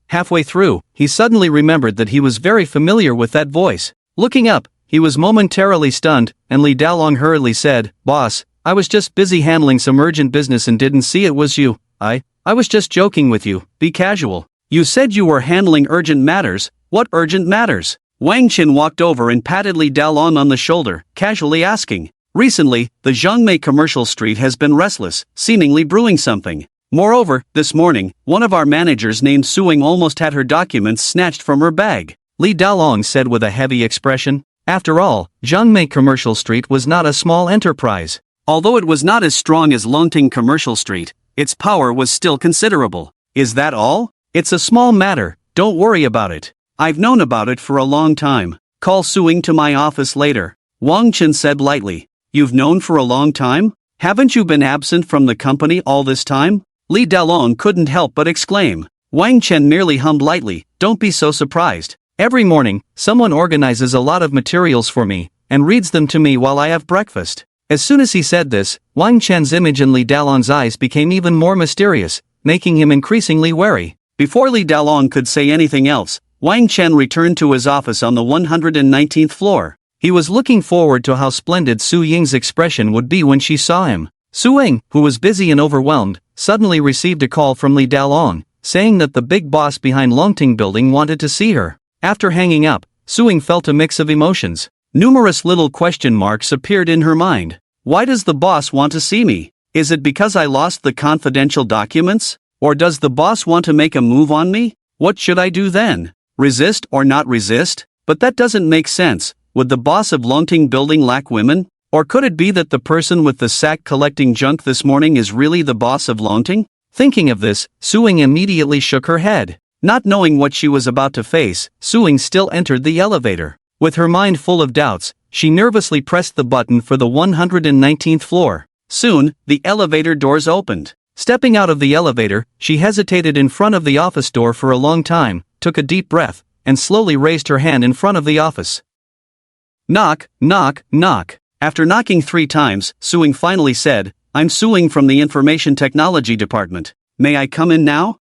Speaker 1: halfway through, he suddenly remembered that he was very familiar with that voice. Looking up, he was momentarily stunned, and Li Dalong hurriedly said, "Boss, I was just busy handling some urgent business and didn't see it was you. I was just joking with you, be casual." "You said you were handling urgent matters. What urgent matters?" Wang Chen walked over and patted Li Dalong on the shoulder, casually asking. "Recently, the Zhangmei Commercial Street has been restless, seemingly brewing something. Moreover, this morning, one of our managers named Suing almost had her documents snatched from her bag," Li Dalong said with a heavy expression. After all, Zhangmei Commercial Street was not a small enterprise. Although it was not as strong as Longting Commercial Street, its power was still considerable. "Is that all? It's a small matter, don't worry about it. I've known about it for a long time. Call Suing to my office later," Wang Chen said lightly. "You've known for a long time? Haven't you been absent from the company all this time?" Li Dalong couldn't help but exclaim. Wang Chen merely hummed lightly, "Don't be so surprised. Every morning, someone organizes a lot of materials for me, and reads them to me while I have breakfast." As soon as he said this, Wang Chen's image in Li Dalong's eyes became even more mysterious, making him increasingly wary. Before Li Dalong could say anything else, Wang Chen returned to his office on the 119th floor. He was looking forward to how splendid Su Ying's expression would be when she saw him. Suing, who was busy and overwhelmed, suddenly received a call from Li Dalong, saying that the big boss behind Longting Building wanted to see her. After hanging up, Suing felt a mix of emotions. Numerous little question marks appeared in her mind. Why does the boss want to see me? Is it because I lost the confidential documents? Or does the boss want to make a move on me? What should I do then? Resist or not resist? But that doesn't make sense. Would the boss of Longting Building lack women? Or could it be that the person with the sack collecting junk this morning is really the boss of Longting? Thinking of this, Suing immediately shook her head. Not knowing what she was about to face, Suing still entered the elevator. With her mind full of doubts, she nervously pressed the button for the 119th floor. Soon, the elevator doors opened. Stepping out of the elevator, she hesitated in front of the office door for a long time, took a deep breath, and slowly raised her hand in front of the office. Knock, knock, knock. After knocking 3 times, Suing finally said, "I'm Suing from the Information Technology Department. May I come in now?"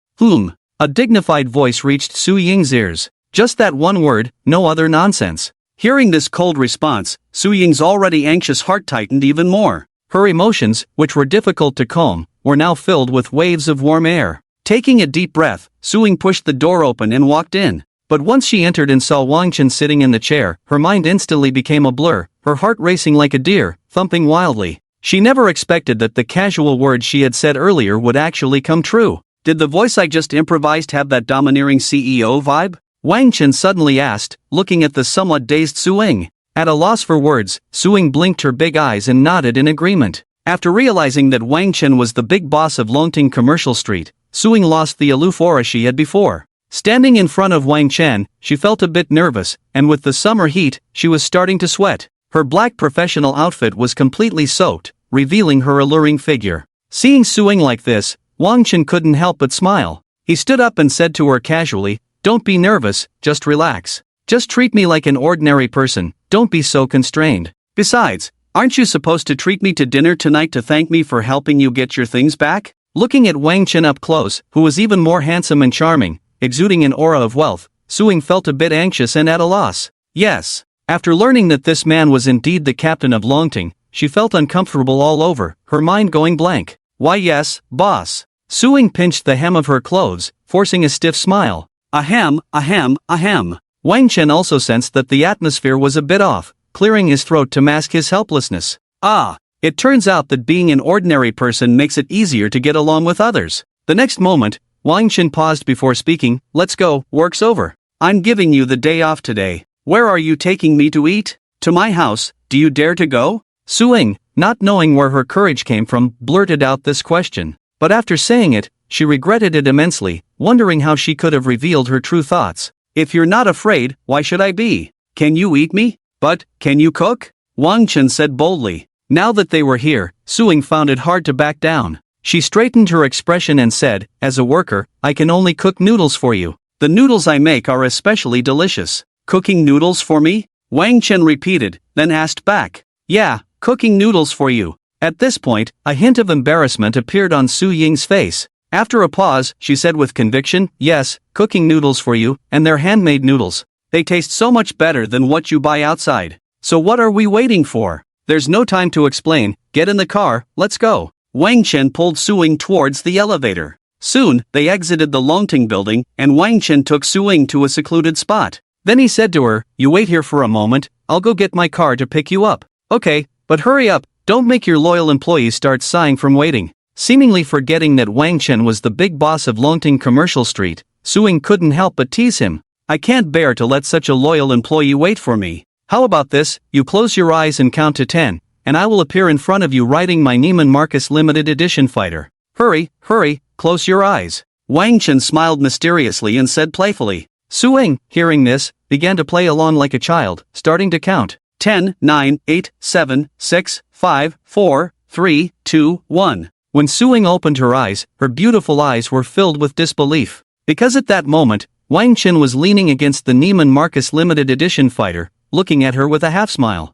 Speaker 1: A dignified voice reached Su Ying's ears. Just that one word, no other nonsense. Hearing this cold response, Su Ying's already anxious heart tightened even more. Her emotions, which were difficult to calm, were now filled with waves of warm air. Taking a deep breath, Suing pushed the door open and walked in. But once she entered and saw Wang Chen sitting in the chair, her mind instantly became a blur, her heart racing like a deer, thumping wildly. She never expected that the casual words she had said earlier would actually come true. Did the voice I just improvised have that domineering CEO vibe? Wang Chen suddenly asked, looking at the somewhat dazed Suing. At a loss for words, Suing blinked her big eyes and nodded in agreement. After realizing that Wang Chen was the big boss of Longting Commercial Street, Suing lost the aloof aura she had before. Standing in front of Wang Chen, she felt a bit nervous, and with the summer heat, she was starting to sweat. Her black professional outfit was completely soaked, revealing her alluring figure. Seeing Suing like this, Wang Chen couldn't help but smile. He stood up and said to her casually, Don't be nervous, just relax. Just treat me like an ordinary person, don't be so constrained. Besides, aren't you supposed to treat me to dinner tonight to thank me for helping you get your things back? Looking at Wang Chen up close, who was even more handsome and charming, exuding an aura of wealth, Su Ying felt a bit anxious and at a loss. Yes. After learning that this man was indeed the captain of Longting, she felt uncomfortable all over, her mind going blank. Why yes, boss. Su Ying pinched the hem of her clothes, forcing a stiff smile. Ahem, ahem, ahem. Wang Chen also sensed that the atmosphere was a bit off, clearing his throat to mask his helplessness. Ah, it turns out that being an ordinary person makes it easier to get along with others. The next moment, Wang Chen paused before speaking. Let's go, work's over. I'm giving you the day off today. Where are you taking me to eat? To my house, do you dare to go? Su Ying, not knowing where her courage came from, blurted out this question. But after saying it, she regretted it immensely, wondering how she could have revealed her true thoughts. If you're not afraid, why should I be? Can you eat me? But, can you cook? Wang Chen said boldly. Now that they were here, Su Ying found it hard to back down. She straightened her expression and said, as a worker, I can only cook noodles for you. The noodles I make are especially delicious. Cooking noodles for me? Wang Chen repeated, then asked back. Yeah, cooking noodles for you. At this point, a hint of embarrassment appeared on Su Ying's face. After a pause, she said with conviction, yes, cooking noodles for you, and they're handmade noodles. They taste so much better than what you buy outside. So what are we waiting for? There's no time to explain, get in the car, let's go. Wang Chen pulled Su Ying towards the elevator. Soon, they exited the Longting building, and Wang Chen took Su Ying to a secluded spot. Then he said to her, you wait here for a moment, I'll go get my car to pick you up. Okay, but hurry up, don't make your loyal employees start sighing from waiting. Seemingly forgetting that Wang Chen was the big boss of Longting Commercial Street, Su Ying couldn't help but tease him. I can't bear to let such a loyal employee wait for me. How about this, you close your eyes and count to 10, and I will appear in front of you riding my Neiman Marcus limited edition fighter. Hurry, hurry, close your eyes. Wang Chen smiled mysteriously and said playfully. Su Ying, hearing this, began to play along like a child, starting to count. 10, 9, 8, 7, 6, 5, 4, 3, 2, 1. When Su Ying opened her eyes, her beautiful eyes were filled with disbelief. Because at that moment, Wang Chen was leaning against the Neiman Marcus limited edition fighter, looking at her with a half-smile.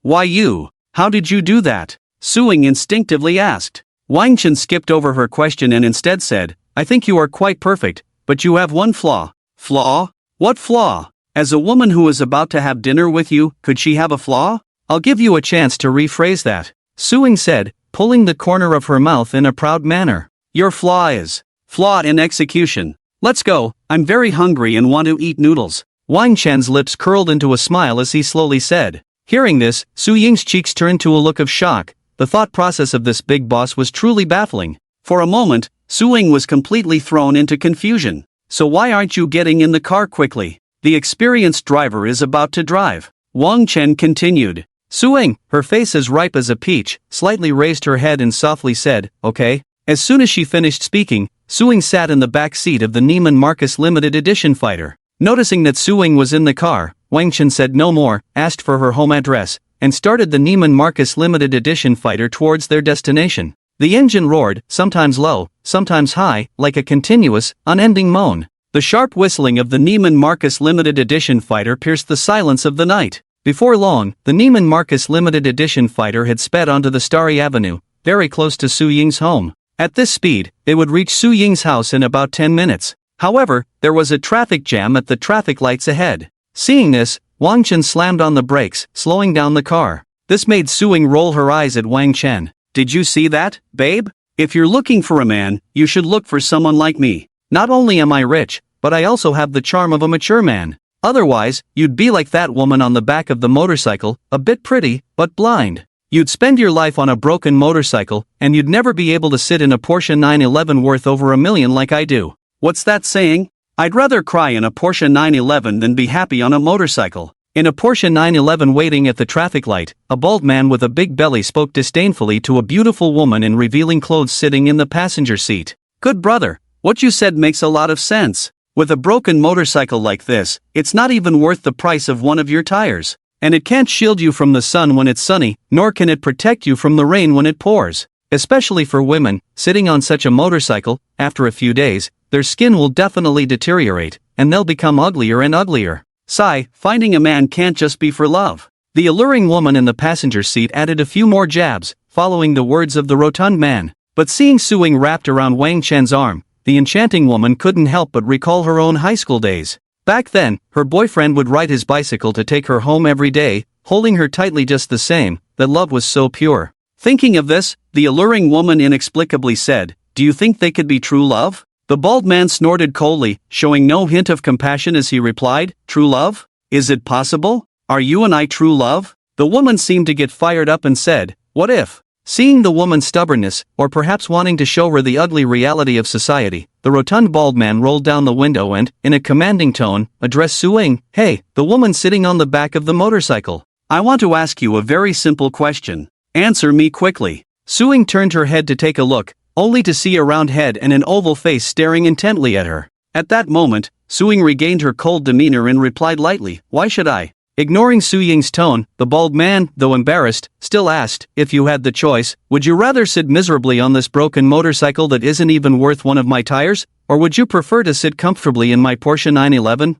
Speaker 1: Why you? How did you do that? Su Ying instinctively asked. Wang Chen skipped over her question and instead said, I think you are quite perfect, but you have one flaw. Flaw? What flaw? As a woman who is about to have dinner with you, could she have a flaw? I'll give you a chance to rephrase that. Su Ying said, pulling the corner of her mouth in a proud manner. Your flaw is flawed in execution. Let's go, I'm very hungry and want to eat noodles. Wang Chen's lips curled into a smile as he slowly said. Hearing this, Su Ying's cheeks turned to a look of shock. The thought process of this big boss was truly baffling. For a moment, Su Ying was completely thrown into confusion. So why aren't you getting in the car quickly? The experienced driver is about to drive. Wang Chen continued. Su Ying, her face as ripe as a peach, slightly raised her head and softly said, okay. As soon as she finished speaking, Su Ying sat in the back seat of the Neiman Marcus limited edition fighter. Noticing that Su Ying was in the car, Wang Chen said no more, asked for her home address, and started the Neiman Marcus limited edition fighter towards their destination. The engine roared, sometimes low, sometimes high, like a continuous, unending moan. The sharp whistling of the Neiman Marcus limited edition fighter pierced the silence of the night. Before long, the Neiman Marcus limited edition fighter had sped onto the starry avenue, very close to Su Ying's home. At this speed, they would reach Su Ying's house in about 10 minutes. However, there was a traffic jam at the traffic lights ahead. Seeing this, Wang Chen slammed on the brakes, slowing down the car. This made Su Ying roll her eyes at Wang Chen. Did you see that, babe? If you're looking for a man, you should look for someone like me. Not only am I rich, but I also have the charm of a mature man. Otherwise, you'd be like that woman on the back of the motorcycle, a bit pretty, but blind. You'd spend your life on a broken motorcycle, and you'd never be able to sit in a Porsche 911 worth over $1 million like I do. What's that saying? I'd rather cry in a Porsche 911 than be happy on a motorcycle. In a Porsche 911 waiting at the traffic light, a bald man with a big belly spoke disdainfully to a beautiful woman in revealing clothes sitting in the passenger seat. Good brother, what you said makes a lot of sense. With a broken motorcycle like this, it's not even worth the price of one of your tires. And it can't shield you from the sun when it's sunny, nor can it protect you from the rain when it pours. Especially for women, sitting on such a motorcycle, after a few days, their skin will definitely deteriorate, and they'll become uglier and uglier. Sigh, finding a man can't just be for love. The alluring woman in the passenger seat added a few more jabs, following the words of the rotund man. But seeing Su-ying wrapped around Wang Chen's arm, the enchanting woman couldn't help but recall her own high school days. Back then, her boyfriend would ride his bicycle to take her home every day, holding her tightly just the same. That love was so pure. Thinking of this, the alluring woman inexplicably said, "Do you think they could be true love?" The bald man snorted coldly, showing no hint of compassion as he replied, "True love? Is it possible? Are you and I true love?" The woman seemed to get fired up and said, "What if?" Seeing the woman's stubbornness, or perhaps wanting to show her the ugly reality of society, the rotund bald man rolled down the window and, in a commanding tone, addressed Su-ying. "Hey, the woman sitting on the back of the motorcycle. I want to ask you a very simple question. Answer me quickly." Su-ying turned her head to take a look, only to see a round head and an oval face staring intently at her. At that moment, Su-ying regained her cold demeanor and replied lightly, "Why should I?" Ignoring Su-ying's tone, the bald man, though embarrassed, still asked, "If you had the choice, would you rather sit miserably on this broken motorcycle that isn't even worth one of my tires, or would you prefer to sit comfortably in my Porsche 911?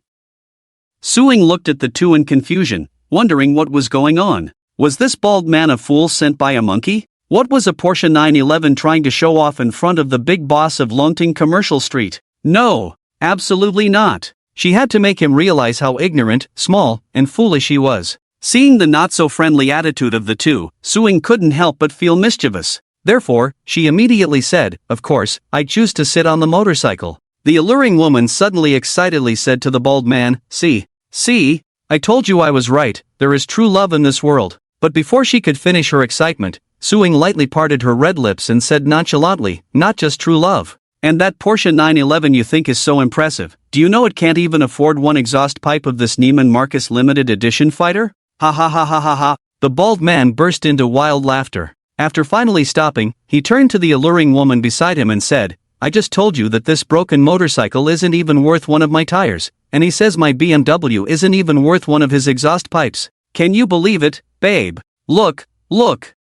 Speaker 1: Su-ying looked at the two in confusion, wondering what was going on. Was this bald man a fool sent by a monkey? What was a Porsche 911 trying to show off in front of the big boss of Longting Commercial Street? No, absolutely not. She had to make him realize how ignorant, small, and foolish he was. Seeing the not-so-friendly attitude of the two, Su-ying couldn't help but feel mischievous. Therefore, she immediately said, "Of course, I choose to sit on the motorcycle." The alluring woman suddenly excitedly said to the bald man, See, I told you I was right, there is true love in this world." But before she could finish her excitement, Su-ying lightly parted her red lips and said nonchalantly, "Not just true love. And that Porsche 911 you think is so impressive, do you know it can't even afford one exhaust pipe of this Neiman Marcus limited edition fighter? Ha ha ha ha ha ha." The bald man burst into wild laughter. After finally stopping, he turned to the alluring woman beside him and said, "I just told you that this broken motorcycle isn't even worth one of my tires, and he says my BMW isn't even worth one of his exhaust pipes. Can you believe it, babe? Look,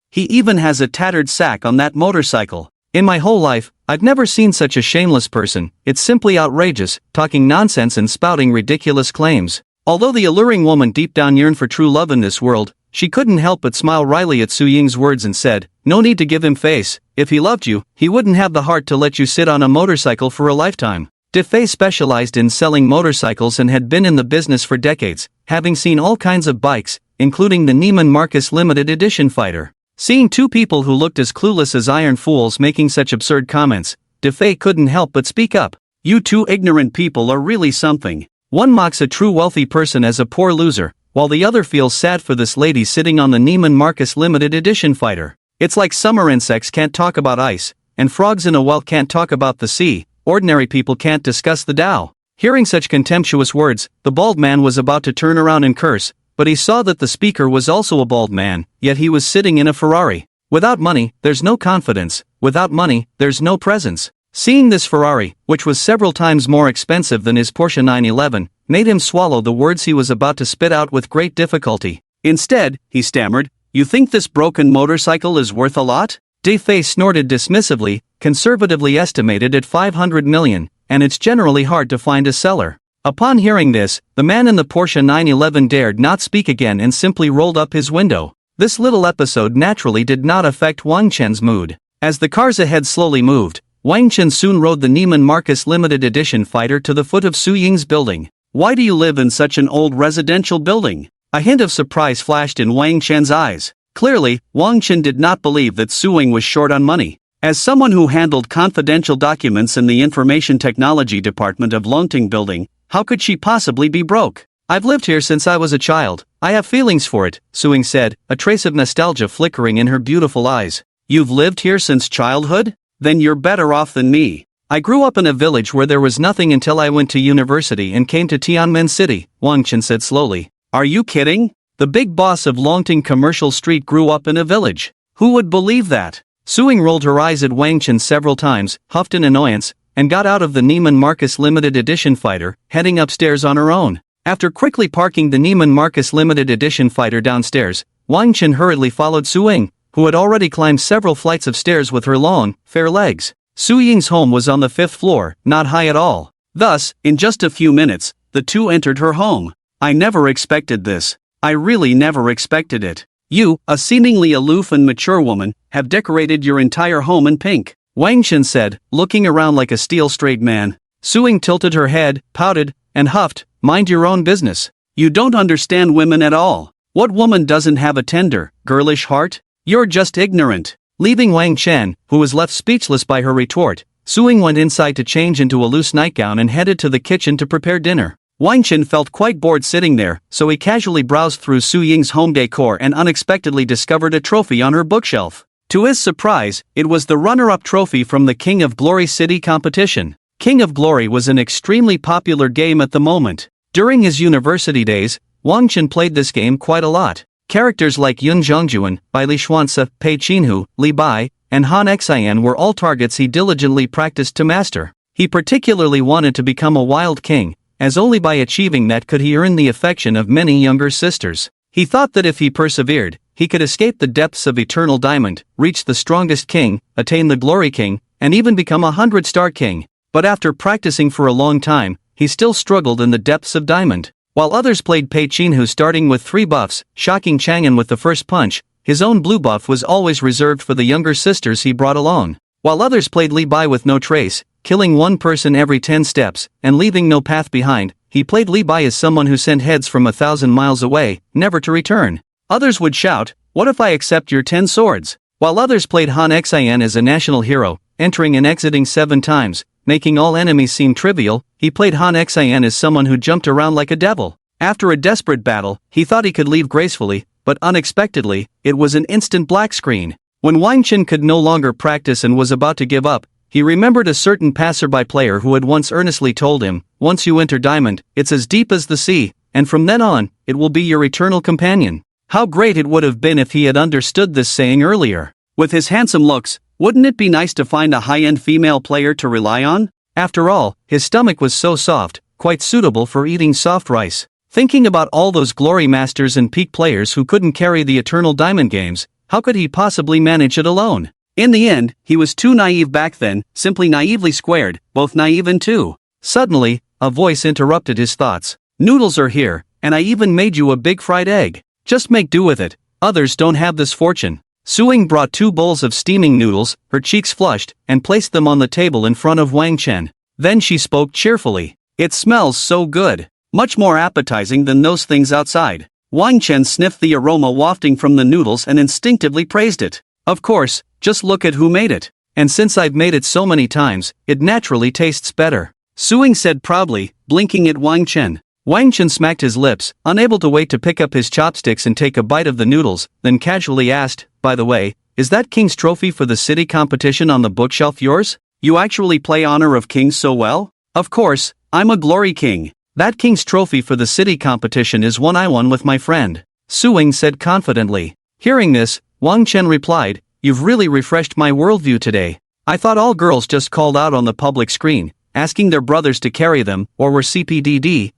Speaker 1: he even has a tattered sack on that motorcycle. In my whole life, I've never seen such a shameless person. It's simply outrageous, talking nonsense and spouting ridiculous claims." Although the alluring woman deep down yearned for true love in this world, she couldn't help but smile wryly at Su-ying's words and said, "No need to give him face. If he loved you, he wouldn't have the heart to let you sit on a motorcycle for a lifetime." DeFei specialized in selling motorcycles and had been in the business for decades, having seen all kinds of bikes, including the Neiman Marcus limited edition fighter. Seeing two people who looked as clueless as iron fools making such absurd comments, DeFei couldn't help but speak up. "You two ignorant people are really something. One mocks a true wealthy person as a poor loser, while the other feels sad for this lady sitting on the Neiman Marcus limited edition fighter. It's like summer insects can't talk about ice, and frogs in a well can't talk about the sea. Ordinary people can't discuss the Tao." Hearing such contemptuous words, the bald man was about to turn around and curse, but he saw that the speaker was also a bald man, yet he was sitting in a Ferrari. Without money, there's no confidence. Without money, there's no presence. Seeing this Ferrari, which was several times more expensive than his Porsche 911, made him swallow the words he was about to spit out with great difficulty. Instead, he stammered, "You think this broken motorcycle is worth a lot?" DeFei snorted dismissively, conservatively estimated at 500 million, and it's generally hard to find a seller. Upon hearing this, the man in the Porsche 911 dared not speak again and simply rolled up his window. This little episode naturally did not affect Wang Chen's mood. As the cars ahead slowly moved, Wang Chen soon rode the Neiman Marcus limited edition fighter to the foot of Su-ying's building. "Why do you live in such an old residential building?" A hint of surprise flashed in Wang Chen's eyes. Clearly, Wang Chen did not believe that Su-ying was short on money. As someone who handled confidential documents in the information technology department of Longting Building, how could she possibly be broke? "I've lived here since I was a child. I have feelings for it," Su-ying said, a trace of nostalgia flickering in her beautiful eyes. "You've lived here since childhood? Then you're better off than me. I grew up in a village where there was nothing until I went to university and came to Tianmen City," Wang Chen said slowly. "Are you kidding? The big boss of Longting Commercial Street grew up in a village. Who would believe that?" Su-ying rolled her eyes at Wang Chen several times, huffed in annoyance, and got out of the Neiman Marcus limited edition fighter, heading upstairs on her own. After quickly parking the Neiman Marcus limited edition fighter downstairs, Wang Chen hurriedly followed Su-ying, who had already climbed several flights of stairs with her long, fair legs. Su Ying's home was on the 5th floor, not high at all. Thus, in just a few minutes, the two entered her home. I never expected this. I really never expected it. You, a seemingly aloof and mature woman, have decorated your entire home in pink, Wang Chen said, looking around like a steel-straight man. Su Ying tilted her head, pouted, and huffed, mind your own business. You don't understand women at all. What woman doesn't have a tender, girlish heart? You're just ignorant. Leaving Wang Chen, who was left speechless by her retort, Su Ying went inside to change into a loose nightgown and headed to the kitchen to prepare dinner. Wang Chen felt quite bored sitting there, so he casually browsed through Su Ying's home decor and unexpectedly discovered a trophy on her bookshelf. To his surprise, it was the runner-up trophy from the King of Glory City competition. King of Glory was an extremely popular game at the moment. During his university days, Wang Chen played this game quite a lot. Characters like Yun Zhongjuan, Bai Li Xuanci, Pei Qinhu, Li Bai, and Han Xian were all targets he diligently practiced to master. He particularly wanted to become a wild king, as only by achieving that could he earn the affection of many younger sisters. He thought that if he persevered, he could escape the depths of Eternal Diamond, reach the strongest king, attain the Glory King, and even become a 100-star king. But after practicing for a long time, he still struggled in the depths of Diamond. While others played Pei Qinhu starting with 3 buffs, shocking Chang'an with the first punch, his own blue buff was always reserved for the younger sisters he brought along. While others played Li Bai with no trace, killing one person every 10 steps, and leaving no path behind, he played Li Bai as someone who sent heads from 1,000 miles away, never to return. Others would shout, "What if I accept your 10 swords?" While others played Han Xian as a national hero, entering and exiting 7 times, making all enemies seem trivial, he played Han Xian as someone who jumped around like a devil. After a desperate battle, he thought he could leave gracefully, but unexpectedly, it was an instant black screen. When Wang Chen could no longer practice and was about to give up, he remembered a certain passerby player who had once earnestly told him, "Once you enter Diamond, it's as deep as the sea, and from then on, it will be your eternal companion." How great it would have been if he had understood this saying earlier. With his handsome looks, wouldn't it be nice to find a high-end female player to rely on? After all, his stomach was so soft, quite suitable for eating soft rice. Thinking about all those glory masters and peak players who couldn't carry the Eternal Diamond games, how could he possibly manage it alone? In the end, he was too naive back then, simply naively squared, both naive and too. Suddenly, a voice interrupted his thoughts. "Noodles are here, and I even made you a big fried egg. Just make do with it, others don't have this fortune." Su Ying brought 2 bowls of steaming noodles, her cheeks flushed, and placed them on the table in front of Wang Chen. Then she spoke cheerfully. "It smells so good. Much more appetizing than those things outside." Wang Chen sniffed the aroma wafting from the noodles and instinctively praised it. "Of course, just look at who made it. And since I've made it so many times, it naturally tastes better," Su Ying said proudly, blinking at Wang Chen. Wang Chen smacked his lips, unable to wait to pick up his chopsticks and take a bite of the noodles, then casually asked, "By the way, is that King's trophy for the city competition on the bookshelf yours? You actually play Honor of Kings so well?" "Of course, I'm a Glory King. That King's trophy for the city competition is one I won with my friend," Su Ying said confidently. Hearing this, Wang Chen replied, "You've really refreshed my worldview today. I thought all girls just called out on the public screen, asking their brothers to carry them, or were CPDD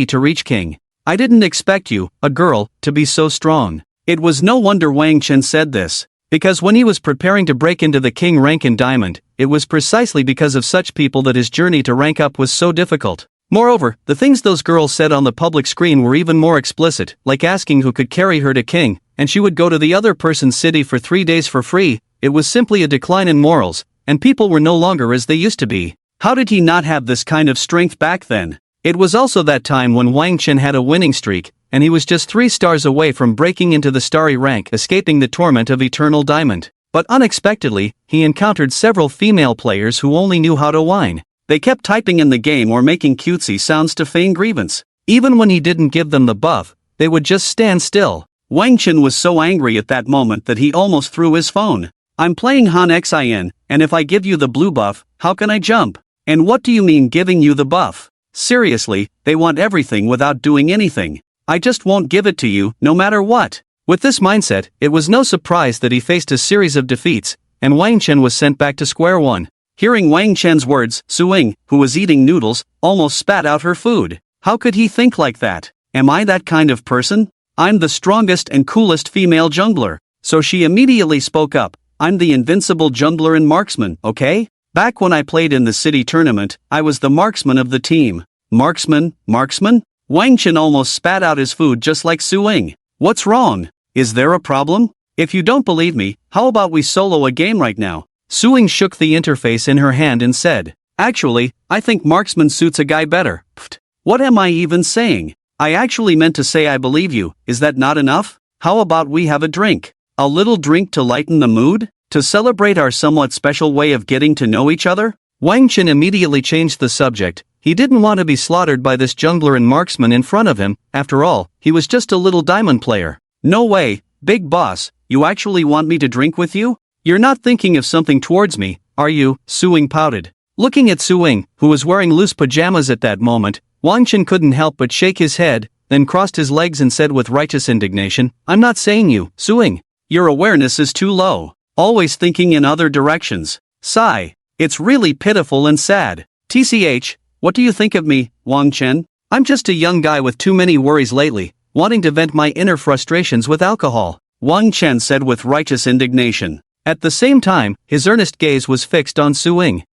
Speaker 1: to reach King. I didn't expect you, a girl, to be so strong." It was no wonder Wang Chen said this, because when he was preparing to break into the King rank in Diamond, it was precisely because of such people that his journey to rank up was so difficult. Moreover, the things those girls said on the public screen were even more explicit, like asking who could carry her to King, and she would go to the other person's city for 3 days for free. It was simply a decline in morals, and people were no longer as they used to be. How did he not have this kind of strength back then? It was also that time when Wang Chen had a winning streak, and he was just 3 stars away from breaking into the starry rank, escaping the torment of Eternal Diamond. But unexpectedly, he encountered several female players who only knew how to whine. They kept typing in the game or making cutesy sounds to feign grievance. Even when he didn't give them the buff, they would just stand still. Wang Chen was so angry at that moment that he almost threw his phone. "I'm playing Han Xian, and if I give you the blue buff, how can I jump? And what do you mean giving you the buff? Seriously, they want everything without doing anything. I just won't give it to you, no matter what." With this mindset, it was no surprise that he faced a series of defeats, and Wang Chen was sent back to square one. Hearing Wang Chen's words, Su Ying, who was eating noodles, almost spat out her food. How could he think like that? Am I that kind of person? I'm the strongest and coolest female jungler. So she immediately spoke up, I'm the invincible jungler and marksman, okay? Back when I played in the city tournament, I was the marksman of the team. Marksman? Marksman? Wang Chen almost spat out his food just like Su Ying. What's wrong? Is there a problem? If you don't believe me, how about we solo a game right now? Su Ying shook the interface in her hand and said, actually, I think marksman suits a guy better. Pfft. What am I even saying? I actually meant to say I believe you. Is that not enough? How about we have a drink? A little drink to lighten the mood? To celebrate our somewhat special way of getting to know each other? Wang Chen immediately changed the subject. He didn't want to be slaughtered by this jungler and marksman in front of him. After all, he was just a little diamond player. No way, big boss, you actually want me to drink with you? You're not thinking of something towards me, are you? Su Ying pouted. Looking at Su Ying, who was wearing loose pajamas at that moment, Wang Chen couldn't help but shake his head, then crossed his legs and said with righteous indignation, I'm not saying you, Su Ying. Your awareness is too low. Always thinking in other directions. Sigh. It's really pitiful and sad. TCH, what do you think of me, Wang Chen? I'm just a young guy with too many worries lately, wanting to vent my inner frustrations with alcohol, Wang Chen said with righteous indignation. At the same time, his earnest gaze was fixed on Su Ying.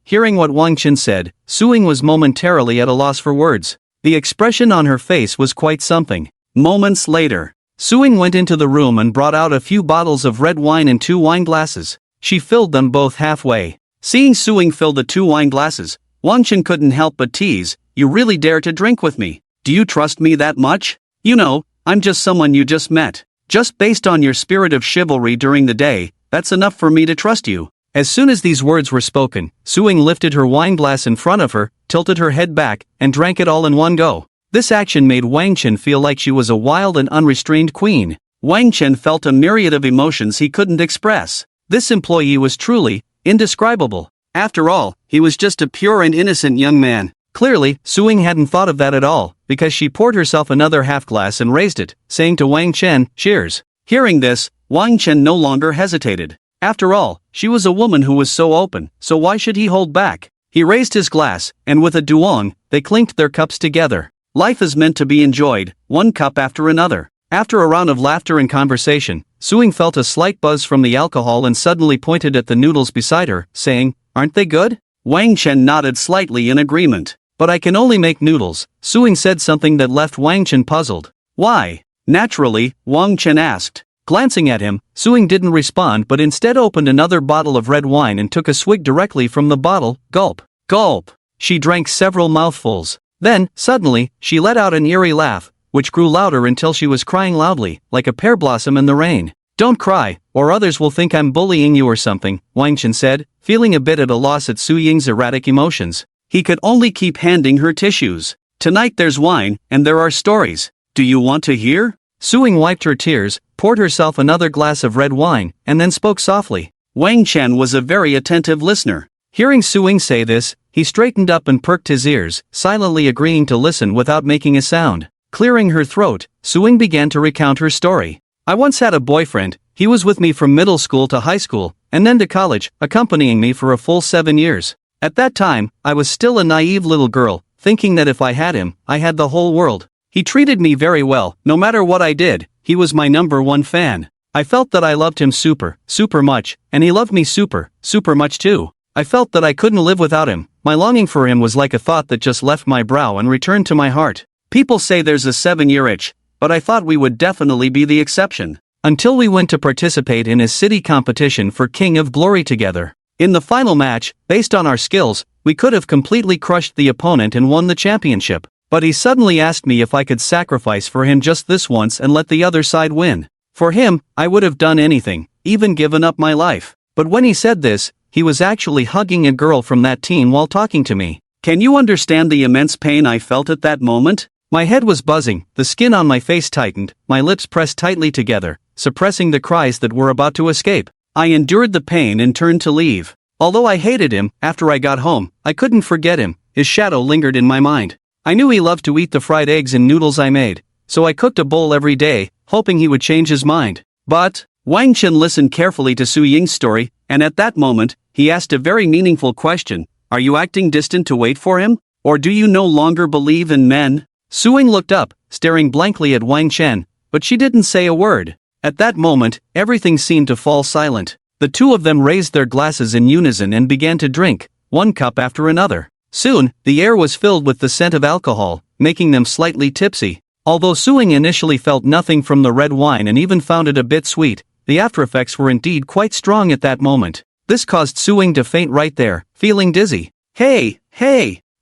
Speaker 1: Hearing what Wang Chen said, Su Ying was momentarily at a loss for words. The expression on her face was quite something. Moments later, Su Ying went into the room and brought out a few bottles of red wine and 2 wine glasses. She filled them both halfway. Seeing Su Ying fill the 2 wine glasses, Wang Chen couldn't help but tease, you really dare to drink with me? Do you trust me that much? You know, I'm just someone you just met. Just based on your spirit of chivalry during the day, that's enough for me to trust you. As soon as these words were spoken, Su Ying lifted her wine glass in front of her, tilted her head back, and drank it all in one go. This action made Wang Chen feel like she was a wild and unrestrained queen. Wang Chen felt a myriad of emotions he couldn't express. This employee was truly indescribable. After all, he was just a pure and innocent young man. Clearly, Su Ying hadn't thought of that at all, because she poured herself another half glass and raised it, saying to Wang Chen, cheers. Hearing this, Wang Chen no longer hesitated. After all, she was a woman who was so open, so why should he hold back? He raised his glass, and with a duong, they clinked their cups together. Life is meant to be enjoyed, one cup after another. After a round of laughter and conversation, Su Ying felt a slight buzz from the alcohol and suddenly pointed at the noodles beside her, saying, aren't they good? Wang Chen nodded slightly in agreement. But I can only make noodles. Su Ying said something that left Wang Chen puzzled. Why? Naturally, Wang Chen asked. Glancing at him, Su Ying didn't respond but instead opened another bottle of red wine and took a swig directly from the bottle. Gulp. Gulp. She drank several mouthfuls. Then, suddenly, she let out an eerie laugh, which grew louder until she was crying loudly, like a pear blossom in the rain. Don't cry, or others will think I'm bullying you or something, Wang Chen said, feeling a bit at a loss at Su Ying's erratic emotions. He could only keep handing her tissues. Tonight there's wine, and there are stories. Do you want to hear? Su Ying wiped her tears, poured herself another glass of red wine, and then spoke softly. Wang Chen was a very attentive listener. Hearing Su Ying say this, he straightened up and perked his ears, silently agreeing to listen without making a sound. Clearing her throat, Su Ying began to recount her story. I once had a boyfriend. He was with me from middle school to high school, and then to college, accompanying me for a full 7 years. At that time, I was still a naive little girl, thinking that if I had him, I had the whole world. He treated me very well, no matter what I did. He was my #1 fan. I felt that I loved him super much, and he loved me super much too. I felt that I couldn't live without him. My longing for him was like a thought that just left my brow and returned to my heart. People say there's a 7-year itch, but I thought we would definitely be the exception. Until we went to participate in a city competition for King of Glory together. In the final match, based on our skills, we could have completely crushed the opponent and won the championship. But he suddenly asked me if I could sacrifice for him just this once and let the other side win. For him, I would have done anything, even given up my life. But when he said this, he was actually hugging a girl from that team while talking to me. Can you understand the immense pain I felt at that moment? My head was buzzing, the skin on my face tightened, my lips pressed tightly together, suppressing the cries that were about to escape. I endured the pain and turned to leave. Although I hated him, after I got home, I couldn't forget him. His shadow lingered in my mind. I knew he loved to eat the fried eggs and noodles I made, so I cooked a bowl every day, hoping he would change his mind. But Wang Chen listened carefully to Su Ying's story, and at that moment, he asked a very meaningful question. Are you acting distant to wait for him? Or do you no longer believe in men? Su Ying looked up, staring blankly at Wang Chen, but she didn't say a word. At that moment, everything seemed to fall silent. The two of them raised their glasses in unison and began to drink, one cup after another. Soon, the air was filled with the scent of alcohol, making them slightly tipsy. Although Suing initially felt nothing from the red wine and even found it a bit sweet, the aftereffects were indeed quite strong at that moment. This caused Suing to faint right there, feeling dizzy. Hey,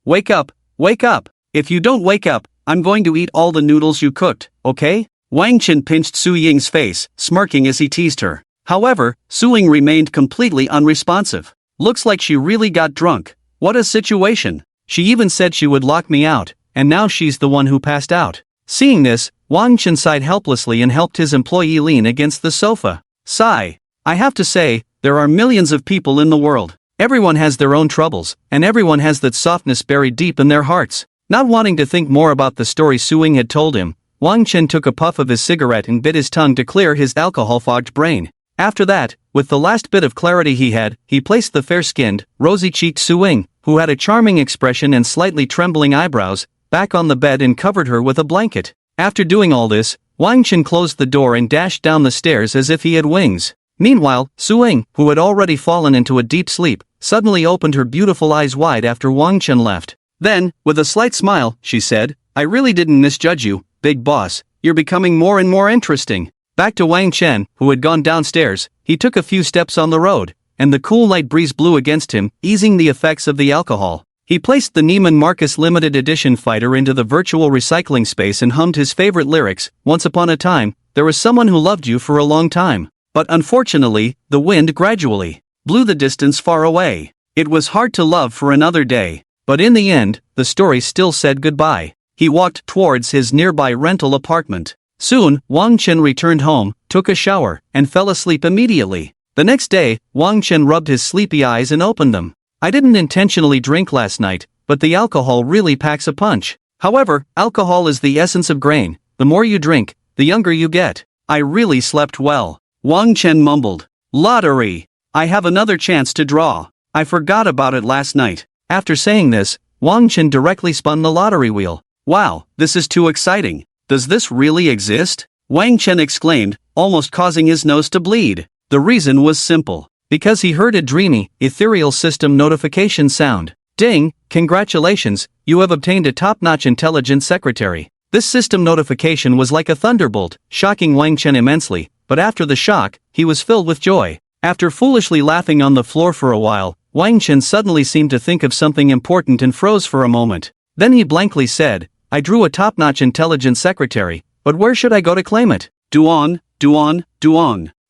Speaker 1: wake up, wake up. If you don't wake up, I'm going to eat all the noodles you cooked, okay? Wang Chen pinched Su Ying's face, smirking as he teased her. However, Suing remained completely unresponsive. Looks like she really got drunk. What a situation. She even said she would lock me out, and now she's the one who passed out. Seeing this, Wang Chen sighed helplessly and helped his employee lean against the sofa. Sigh. I have to say, there are millions of people in the world. Everyone has their own troubles, and everyone has that softness buried deep in their hearts. Not wanting to think more about the story Suing had told him, Wang Chen took a puff of his cigarette and bit his tongue to clear his alcohol-fogged brain. After that, with the last bit of clarity he had, he placed the fair-skinned, rosy-cheeked Suing, who had a charming expression and slightly trembling eyebrows, back on the bed and covered her with a blanket. After doing all this, Wang Chen closed the door and dashed down the stairs as if he had wings. Meanwhile, Suing, who had already fallen into a deep sleep, suddenly opened her beautiful eyes wide after Wang Chen left. Then, with a slight smile, she said, I really didn't misjudge you, big boss. You're becoming more and more interesting. Back to Wang Chen, who had gone downstairs, he took a few steps on the road, and the cool night breeze blew against him, easing the effects of the alcohol. He placed the Neiman Marcus limited edition fighter into the virtual recycling space and hummed his favorite lyrics. Once upon a time, there was someone who loved you for a long time. But unfortunately, the wind gradually blew the distance far away. It was hard to love for another day. But in the end, the story still said goodbye. He walked towards his nearby rental apartment. Soon, Wang Chen returned home, took a shower, and fell asleep immediately. The next day, Wang Chen rubbed his sleepy eyes and opened them. I didn't intentionally drink last night, but the alcohol really packs a punch. However, alcohol is the essence of grain. The more you drink, the younger you get. I really slept well. Wang Chen mumbled. Lottery. I have another chance to draw. I forgot about it last night. After saying this, Wang Chen directly spun the lottery wheel. Wow, this is too exciting. Does this really exist? Wang Chen exclaimed, almost causing his nose to bleed. The reason was simple. Because he heard a dreamy, ethereal system notification sound. Ding, congratulations, you have obtained a top-notch intelligent secretary. This system notification was like a thunderbolt, shocking Wang Chen immensely, but after the shock, he was filled with joy. After foolishly laughing on the floor for a while, Wang Chen suddenly seemed to think of something important and froze for a moment. Then he blankly said, I drew a top-notch intelligent secretary, but where should I go to claim it? Duan.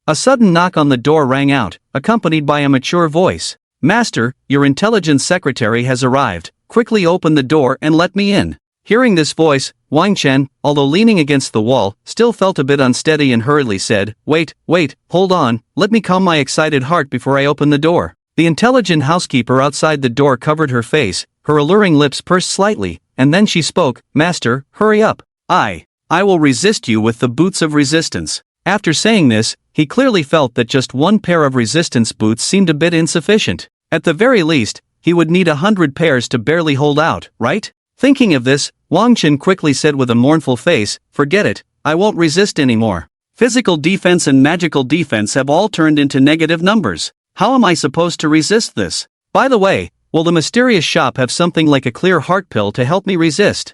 Speaker 1: A sudden knock on the door rang out, accompanied by a mature voice. Master, your intelligent secretary has arrived. Quickly open the door and let me in. Hearing this voice, Wang Chen, although leaning against the wall, still felt a bit unsteady and hurriedly said, Wait, hold on, let me calm my excited heart before I open the door. The intelligent housekeeper outside the door covered her face, her alluring lips pursed slightly, and then she spoke, Master, hurry up. I will resist you with the boots of resistance. After saying this, he clearly felt that just one pair of resistance boots seemed a bit insufficient. At the very least, he would need 100 pairs to barely hold out, right? Thinking of this, Wang Chen quickly said with a mournful face, Forget it, I won't resist anymore. Physical defense and magical defense have all turned into negative numbers. How am I supposed to resist this? By the way, will the mysterious shop have something like a clear heart pill to help me resist?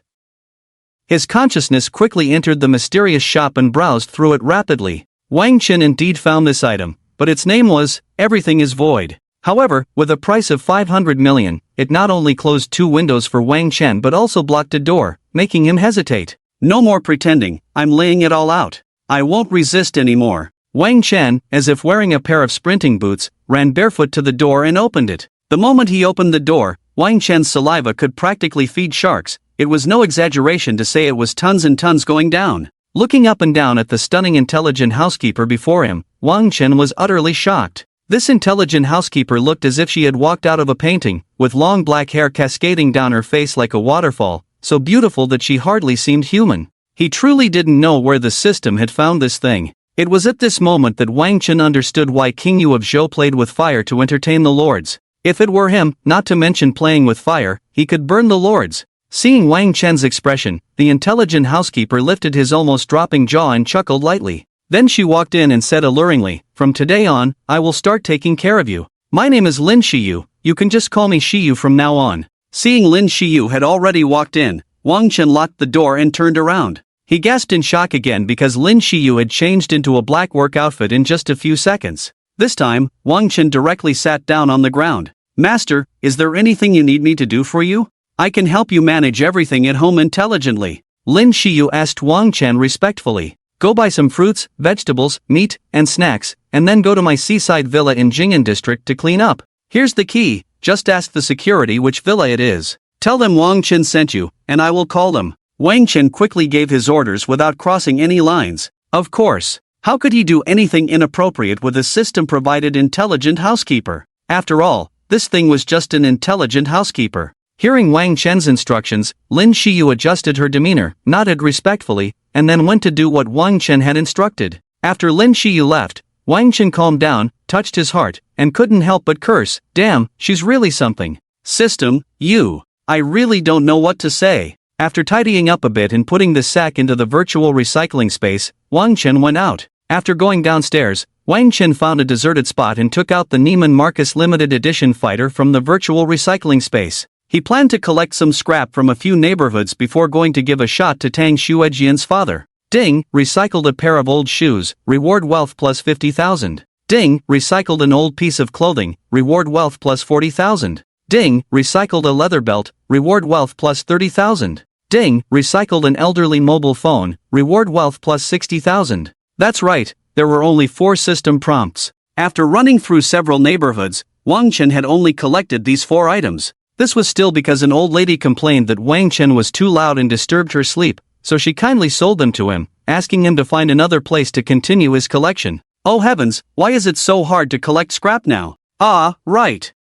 Speaker 1: His consciousness quickly entered the mysterious shop and browsed through it rapidly. Wang Chen indeed found this item, but its name was, Everything is Void. However, with a price of 500 million, it not only closed 2 windows for Wang Chen but also blocked a door, making him hesitate. No more pretending, I'm laying it all out. I won't resist anymore. Wang Chen, as if wearing a pair of sprinting boots, ran barefoot to the door and opened it. The moment he opened the door, Wang Chen's saliva could practically feed sharks. It was no exaggeration to say it was tons and tons going down. Looking up and down at the stunning intelligent housekeeper before him, Wang Chen was utterly shocked. This intelligent housekeeper looked as if she had walked out of a painting, with long black hair cascading down her face like a waterfall, so beautiful that she hardly seemed human. He truly didn't know where the system had found this thing. It was at this moment that Wang Chen understood why King Yu of Zhou played with fire to entertain the lords. If it were him, not to mention playing with fire, he could burn the lords. Seeing Wang Chen's expression, the intelligent housekeeper lifted his almost dropping jaw and chuckled lightly. Then she walked in and said alluringly, "From today on, I will start taking care of you. My name is Lin Shiyu, you can just call me Shiyu from now on." Seeing Lin Shiyu had already walked in, Wang Chen locked the door and turned around. He gasped in shock again because Lin Shiyu had changed into a black work outfit in just a few seconds. This time, Wang Chen directly sat down on the ground. "Master, is there anything you need me to do for you? I can help you manage everything at home intelligently." Lin Shiyu asked Wang Chen respectfully. "Go buy some fruits, vegetables, meat, and snacks, and then go to my seaside villa in Jing'an district to clean up. Here's the key, just ask the security which villa it is. Tell them Wang Chen sent you, and I will call them." Wang Chen quickly gave his orders without crossing any lines. Of course, how could he do anything inappropriate with a system-provided intelligent housekeeper? After all, this thing was just an intelligent housekeeper. Hearing Wang Chen's instructions, Lin Shiyu adjusted her demeanor, nodded respectfully, and then went to do what Wang Chen had instructed. After Lin Shiyu left, Wang Chen calmed down, touched his heart, and couldn't help but curse, "Damn, she's really something. System, you. I really don't know what to say." After tidying up a bit and putting the sack into the virtual recycling space, Wang Chen went out. After going downstairs, Wang Chen found a deserted spot and took out the Neiman Marcus limited edition fighter from the virtual recycling space. He planned to collect some scrap from a few neighborhoods before going to give a shot to Tang Xuejian's father. Ding, recycled a pair of old shoes, reward wealth plus 50,000. Ding, recycled an old piece of clothing, reward wealth plus 40,000. Ding, recycled a leather belt, reward wealth plus 30,000. Ding, recycled an elderly mobile phone, reward wealth plus 60,000. That's right, there were only 4 system prompts. After running through several neighborhoods, Wang Chen had only collected these 4 items. This was still because an old lady complained that Wang Chen was too loud and disturbed her sleep, so she kindly sold them to him, asking him to find another place to continue his collection. Oh heavens, why is it so hard to collect scrap now? Ah, right.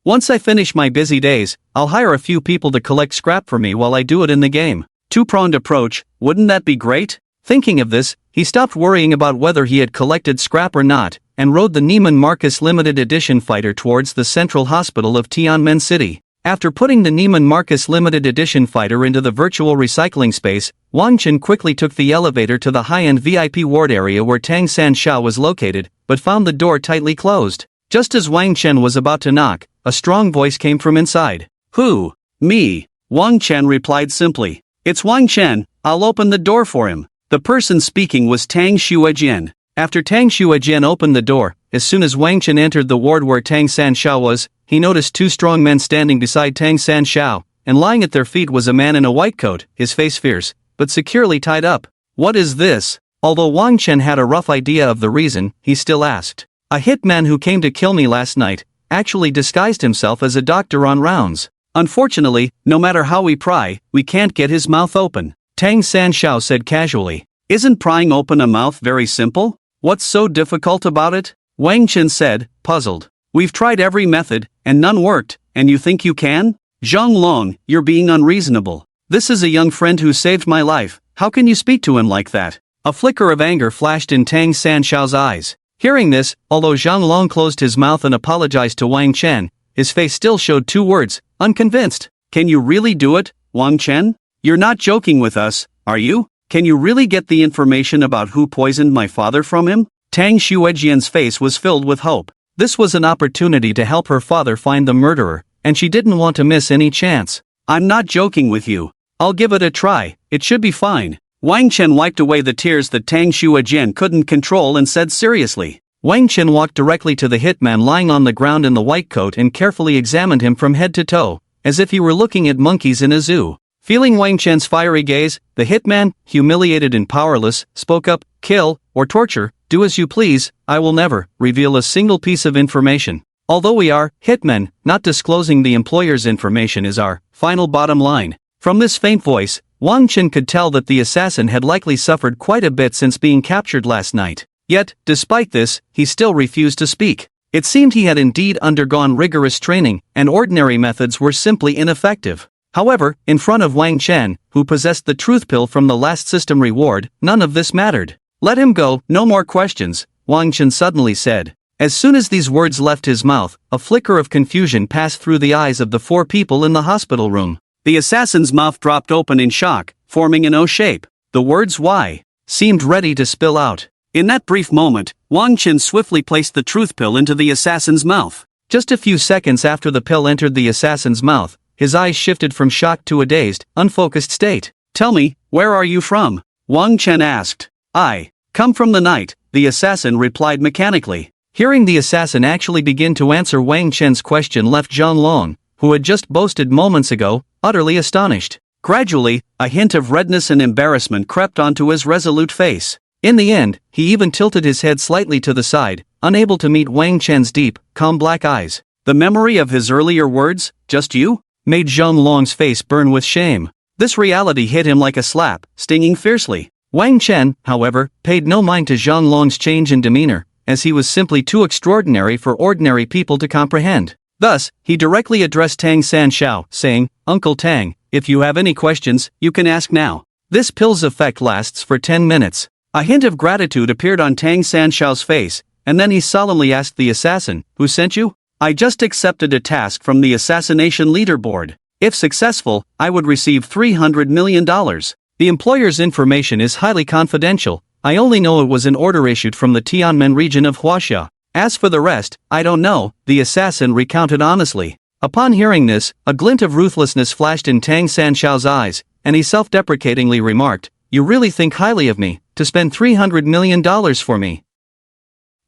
Speaker 1: Once I finish my busy days, I'll hire a few people to collect scrap for me while I do it in the game. Two-pronged approach, wouldn't that be great? Thinking of this, he stopped worrying about whether he had collected scrap or not, and rode the Neiman Marcus limited edition fighter towards the central hospital of Tianmen City. After putting the Neiman Marcus limited edition fighter into the virtual recycling space, Wang Chen quickly took the elevator to the high-end VIP ward area where Tang Sanshao was located, but found the door tightly closed. Just as Wang Chen was about to knock, a strong voice came from inside. "Who? Me?" Wang Chen replied simply. "It's Wang Chen, I'll open the door for him." The person speaking was Tang Xuejian. After Tang Xuejian opened the door, as soon as Wang Chen entered the ward where Tang Sanshao was, he noticed 2 strong men standing beside Tang Sanshao, and lying at their feet was a man in a white coat, his face fierce, but securely tied up. "What is this?" Although Wang Chen had a rough idea of the reason, he still asked. "A hitman who came to kill me last night actually disguised himself as a doctor on rounds. Unfortunately, no matter how we pry, we can't get his mouth open." Tang Sanshao said casually. "Isn't prying open a mouth very simple? What's so difficult about it?" Wang Chen said, puzzled. "We've tried every method, and none worked, and you think you can? Zhang Long, you're being unreasonable. This is a young friend who saved my life, how can you speak to him like that?" A flicker of anger flashed in Tang Sanshao's eyes. Hearing this, although Zhang Long closed his mouth and apologized to Wang Chen, his face still showed 2 words, unconvinced. "Can you really do it, Wang Chen? You're not joking with us, are you? Can you really get the information about who poisoned my father from him?" Tang Xuejian's face was filled with hope. This was an opportunity to help her father find the murderer, and she didn't want to miss any chance. "I'm not joking with you. I'll give it a try, it should be fine." Wang Chen wiped away the tears that Tang Xuejian couldn't control and said seriously. Wang Chen walked directly to the hitman lying on the ground in the white coat and carefully examined him from head to toe, as if he were looking at monkeys in a zoo. Feeling Wang Chen's fiery gaze, the hitman, humiliated and powerless, spoke up, "Kill, or torture, do as you please, I will never reveal a single piece of information. Although we are hitmen, not disclosing the employer's information is our final bottom line." From this faint voice, Wang Chen could tell that the assassin had likely suffered quite a bit since being captured last night. Yet, despite this, he still refused to speak. It seemed he had indeed undergone rigorous training, and ordinary methods were simply ineffective. However, in front of Wang Chen, who possessed the truth pill from the last system reward, none of this mattered. "Let him go, no more questions," Wang Chen suddenly said. As soon as these words left his mouth, a flicker of confusion passed through the eyes of the 4 people in the hospital room. The assassin's mouth dropped open in shock, forming an O shape. The words "why?" seemed ready to spill out. In that brief moment, Wang Chen swiftly placed the truth pill into the assassin's mouth. Just a few seconds after the pill entered the assassin's mouth, his eyes shifted from shock to a dazed, unfocused state. "Tell me, where are you from?" Wang Chen asked. "I come from the night," the assassin replied mechanically. Hearing the assassin actually begin to answer Wang Chen's question left Zhang Long, who had just boasted moments ago, utterly astonished. Gradually, a hint of redness and embarrassment crept onto his resolute face. In the end, he even tilted his head slightly to the side, unable to meet Wang Chen's deep, calm black eyes. The memory of his earlier words, "just you?" made Zhang Long's face burn with shame. This reality hit him like a slap, stinging fiercely. Wang Chen, however, paid no mind to Zhang Long's change in demeanor, as he was simply too extraordinary for ordinary people to comprehend. Thus, he directly addressed Tang Sanshao, saying, "Uncle Tang, if you have any questions, you can ask now." This pill's effect lasts for 10 minutes. A hint of gratitude appeared on Tang Sanshao's face, and then he solemnly asked the assassin, "Who sent you?" "I just accepted a task from the assassination leaderboard. If successful, I would receive $300 million. The employer's information is highly confidential. I only know it was an order issued from the Tianmen region of Huaxia. As for the rest, I don't know," the assassin recounted honestly. Upon hearing this, a glint of ruthlessness flashed in Tang Sanshao's eyes, and he self-deprecatingly remarked, "You really think highly of me, to spend $300 million for me?"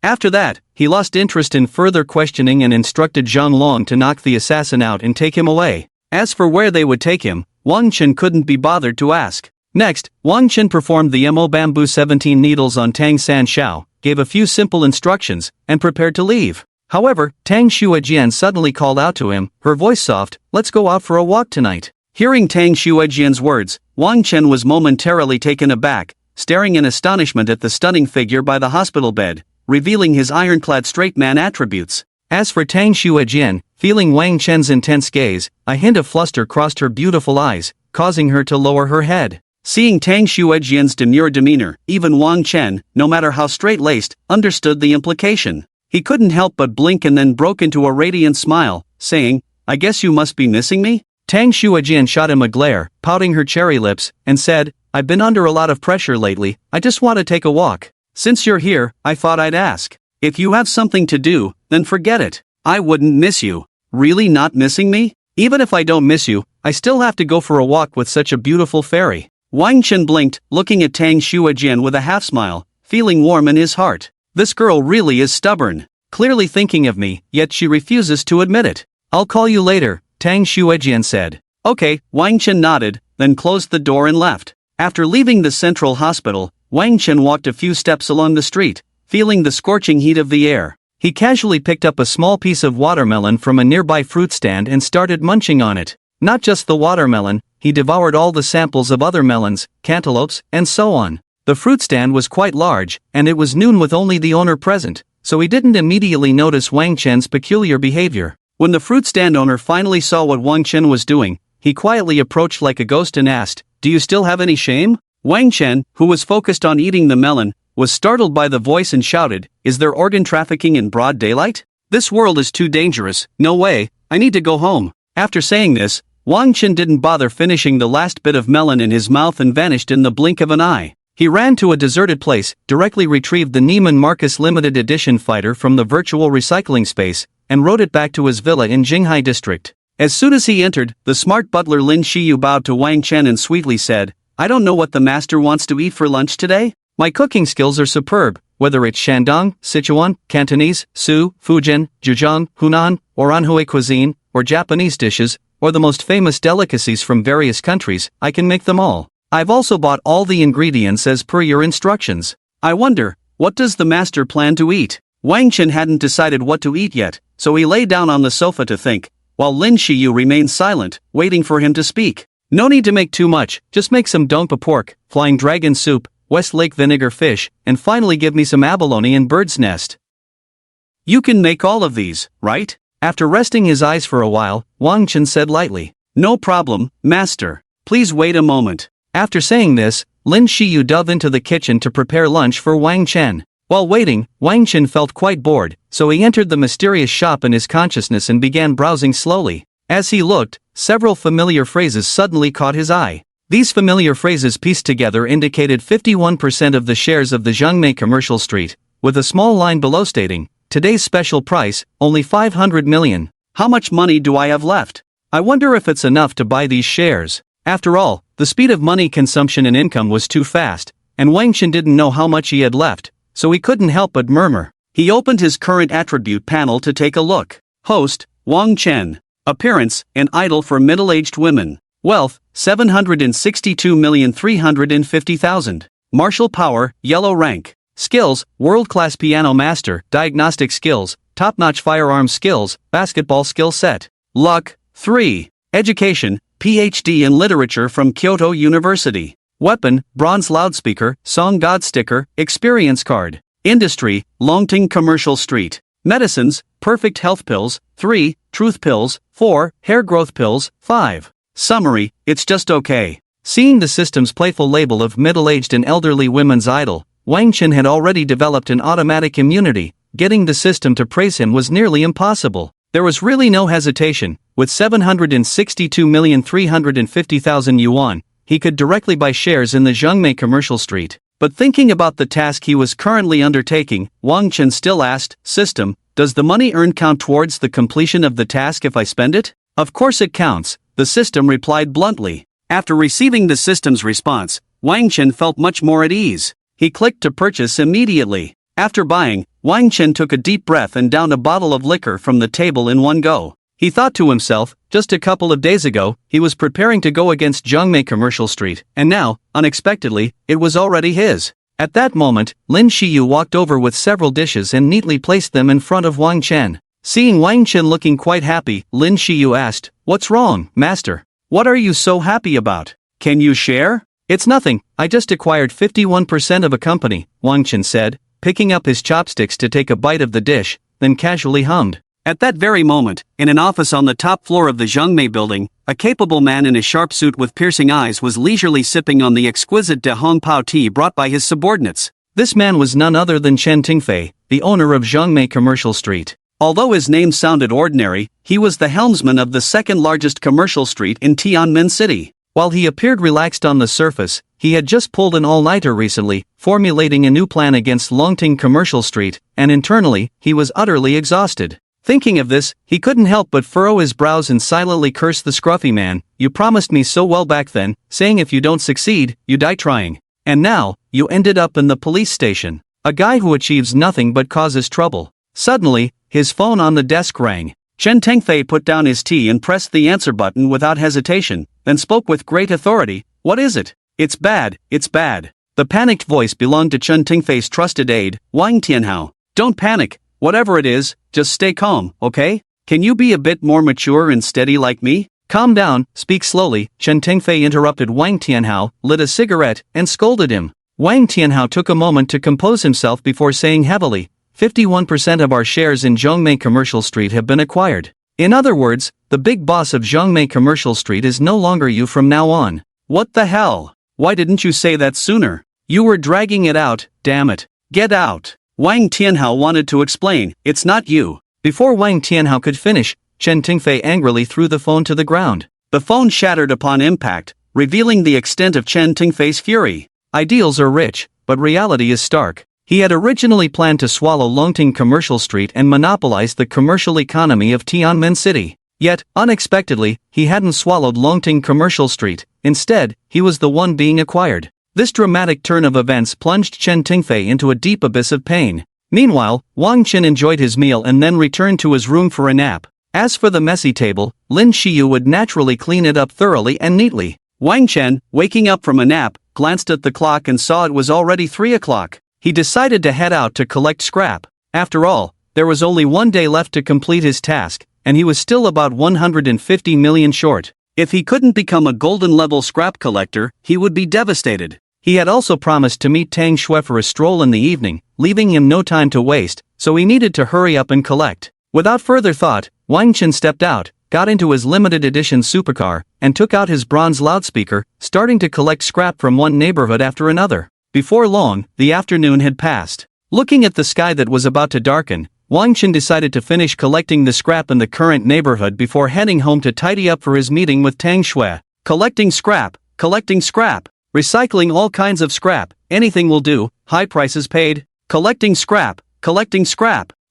Speaker 1: After that, he lost interest in further questioning and instructed Zhang Long to knock the assassin out and take him away. As for where they would take him, Wang Chen couldn't be bothered to ask. Next, Wang Chen performed the Mo Bamboo 17 needles on Tang Sanshao, gave a few simple instructions, and prepared to leave. However, Tang Shuejian suddenly called out to him, her voice soft, "Let's go out for a walk tonight." Hearing Tang Shuejian's words, Wang Chen was momentarily taken aback, staring in astonishment at the stunning figure by the hospital bed, revealing his ironclad straight man attributes. As for Tang Shuejian, feeling Wang Chen's intense gaze, a hint of fluster crossed her beautiful eyes, causing her to lower her head. Seeing Tang Shuejian's demure demeanor, even Wang Chen, no matter how straight-laced, understood the implication. He couldn't help but blink and then broke into a radiant smile, saying, "I guess you must be missing me?" Tang Shuejian shot him a glare, pouting her cherry lips, and said, "I've been under a lot of pressure lately, I just want to take a walk. Since you're here, I thought I'd ask. If you have something to do, then forget it. I wouldn't miss you." "Really not missing me? Even if I don't miss you, I still have to go for a walk with such a beautiful fairy." Wang Chen blinked, looking at Tang Shuejian with a half-smile, feeling warm in his heart. This girl really is stubborn. Clearly thinking of me, yet she refuses to admit it. "I'll call you later," Tang Shuejian said. "Okay," Wang Chen nodded, then closed the door and left. After leaving the central hospital, Wang Chen walked a few steps along the street, feeling the scorching heat of the air. He casually picked up a small piece of watermelon from a nearby fruit stand and started munching on it. Not just the watermelon, he devoured all the samples of other melons, cantaloupes, and so on. The fruit stand was quite large, and it was noon with only the owner present, so he didn't immediately notice Wang Chen's peculiar behavior. When the fruit stand owner finally saw what Wang Chen was doing, he quietly approached like a ghost and asked, "Do you still have any shame?" Wang Chen, who was focused on eating the melon, was startled by the voice and shouted, "Is there organ trafficking in broad daylight? This world is too dangerous, no way, I need to go home." After saying this, Wang Chen didn't bother finishing the last bit of melon in his mouth and vanished in the blink of an eye. He ran to a deserted place, directly retrieved the Neiman Marcus limited edition fighter from the virtual recycling space, and rode it back to his villa in Jinghai district. As soon as he entered, the smart butler Lin Shiyu bowed to Wang Chen and sweetly said, "I don't know what the master wants to eat for lunch today. My cooking skills are superb, whether it's Shandong, Sichuan, Cantonese, Su, Fujian, Zhejiang, Hunan, or Anhui cuisine, or Japanese dishes, or the most famous delicacies from various countries, I can make them all. I've also bought all the ingredients as per your instructions. I wonder, what does the master plan to eat?" Wang Chen hadn't decided what to eat yet, so he lay down on the sofa to think, while Lin Shiyu remained silent, waiting for him to speak. "No need to make too much, just make some dongpa pork, flying dragon soup, Westlake vinegar fish, and finally give me some abalone and bird's nest." "You can make all of these, right?" After resting his eyes for a while, Wang Chen said lightly, "No problem, master. Please wait a moment." After saying this, Lin Shiyu dove into the kitchen to prepare lunch for Wang Chen. While waiting, Wang Chen felt quite bored, so he entered the mysterious shop in his consciousness and began browsing slowly. As he looked, several familiar phrases suddenly caught his eye. These familiar phrases pieced together indicated 51% of the shares of the Zhongmei Commercial Street, with a small line below stating, "Today's special price, only 500 million. How much money do I have left? I wonder if it's enough to buy these shares." After all, the speed of money consumption and income was too fast, and Wang Chen didn't know how much he had left, so he couldn't help but murmur. He opened his current attribute panel to take a look. Host, Wang Chen. Appearance, an idol for middle-aged women. Wealth, 762,350,000. Martial power, yellow rank. Skills, world-class piano master, diagnostic skills, top-notch firearm skills, basketball skill set. Luck, 3. Education, PhD in literature from Kyoto University. Weapon, bronze loudspeaker, song god sticker, experience card. Industry, Longting Commercial Street. Medicines, perfect health pills, 3, truth pills, 4, hair growth pills, 5. Summary, it's just okay. Seeing the system's playful label of middle-aged and elderly women's idol, Wang Chen had already developed an automatic immunity. Getting the system to praise him was nearly impossible. There was really no hesitation. With 762,350,000 yuan, he could directly buy shares in the Zhongmei Commercial Street. But thinking about the task he was currently undertaking, Wang Chen still asked, "System, does the money earned count towards the completion of the task if I spend it?" "Of course it counts," the system replied bluntly. After receiving the system's response, Wang Chen felt much more at ease. He clicked to purchase immediately. After buying, Wang Chen took a deep breath and downed a bottle of liquor from the table in one go. He thought to himself, just a couple of days ago, he was preparing to go against Zhongmei Commercial Street, and now, unexpectedly, it was already his. At that moment, Lin Xiyu walked over with several dishes and neatly placed them in front of Wang Chen. Seeing Wang Chen looking quite happy, Lin Xiyu asked, "What's wrong, master? What are you so happy about? Can you share?" "It's nothing, I just acquired 51% of a company," Wang Chen said, picking up his chopsticks to take a bite of the dish, then casually hummed. At that very moment, in an office on the top floor of the Zhongmei building, a capable man in a sharp suit with piercing eyes was leisurely sipping on the exquisite De Hong Pao tea brought by his subordinates. This man was none other than Chen Tingfei, the owner of Zhongmei Commercial Street. Although his name sounded ordinary, he was the helmsman of the second largest commercial street in Tianmin City. While he appeared relaxed on the surface, he had just pulled an all-nighter recently, formulating a new plan against Longting Commercial Street, and internally, he was utterly exhausted. Thinking of this, he couldn't help but furrow his brows and silently curse the scruffy man. "You promised me so well back then, saying if you don't succeed, you die trying. And now, you ended up in the police station. A guy who achieves nothing but causes trouble." Suddenly, his phone on the desk rang. Chen Tengfei put down his tea and pressed the answer button without hesitation, then spoke with great authority. "What is it?" It's bad. The panicked voice belonged to Chen Tengfei's trusted aide, Wang Tianhao. "Don't panic. Whatever it is, just stay calm, okay? Can you be a bit more mature and steady like me?" "Calm down, speak slowly," Chen Tengfei interrupted Wang Tianhao, lit a cigarette, and scolded him. Wang Tianhao took a moment to compose himself before saying heavily, 51% of our shares in Zhongmei Commercial Street have been acquired. In other words, the big boss of Zhongmei Commercial Street is no longer you from now on. What the hell? Why didn't you say that sooner? You were dragging it out, damn it. Get out. Wang Tianhao wanted to explain, "It's not you." Before Wang Tianhao could finish, Chen Tingfei angrily threw the phone to the ground. The phone shattered upon impact, revealing the extent of Chen Tingfei's fury. Ideals are rich, but reality is stark. He had originally planned to swallow Longting Commercial Street and monopolize the commercial economy of Tianmin City. Yet, unexpectedly, he hadn't swallowed Longting Commercial Street. Instead, he was the one being acquired. This dramatic turn of events plunged Chen Tingfei into a deep abyss of pain. Meanwhile, Wang Chen enjoyed his meal and then returned to his room for a nap. As for the messy table, Lin Xiyu would naturally clean it up thoroughly and neatly. Wang Chen, waking up from a nap, glanced at the clock and saw it was already 3 o'clock. He decided to head out to collect scrap. After all, there was only one day left to complete his task, and he was still about 150 million short. If he couldn't become a golden-level scrap collector, he would be devastated. He had also promised to meet Tang Xue for a stroll in the evening, leaving him no time to waste, so he needed to hurry up and collect. Without further thought, Wang Chen stepped out, got into his limited edition supercar, and took out his bronze loudspeaker, starting to collect scrap from one neighborhood after another. Before long, the afternoon had passed. Looking at the sky that was about to darken, Wang Chen decided to finish collecting the scrap in the current neighborhood before heading home to tidy up for his meeting with Tang Xue. Collecting scrap, collecting scrap, recycling all kinds of scrap, anything will do, high prices paid, collecting scrap,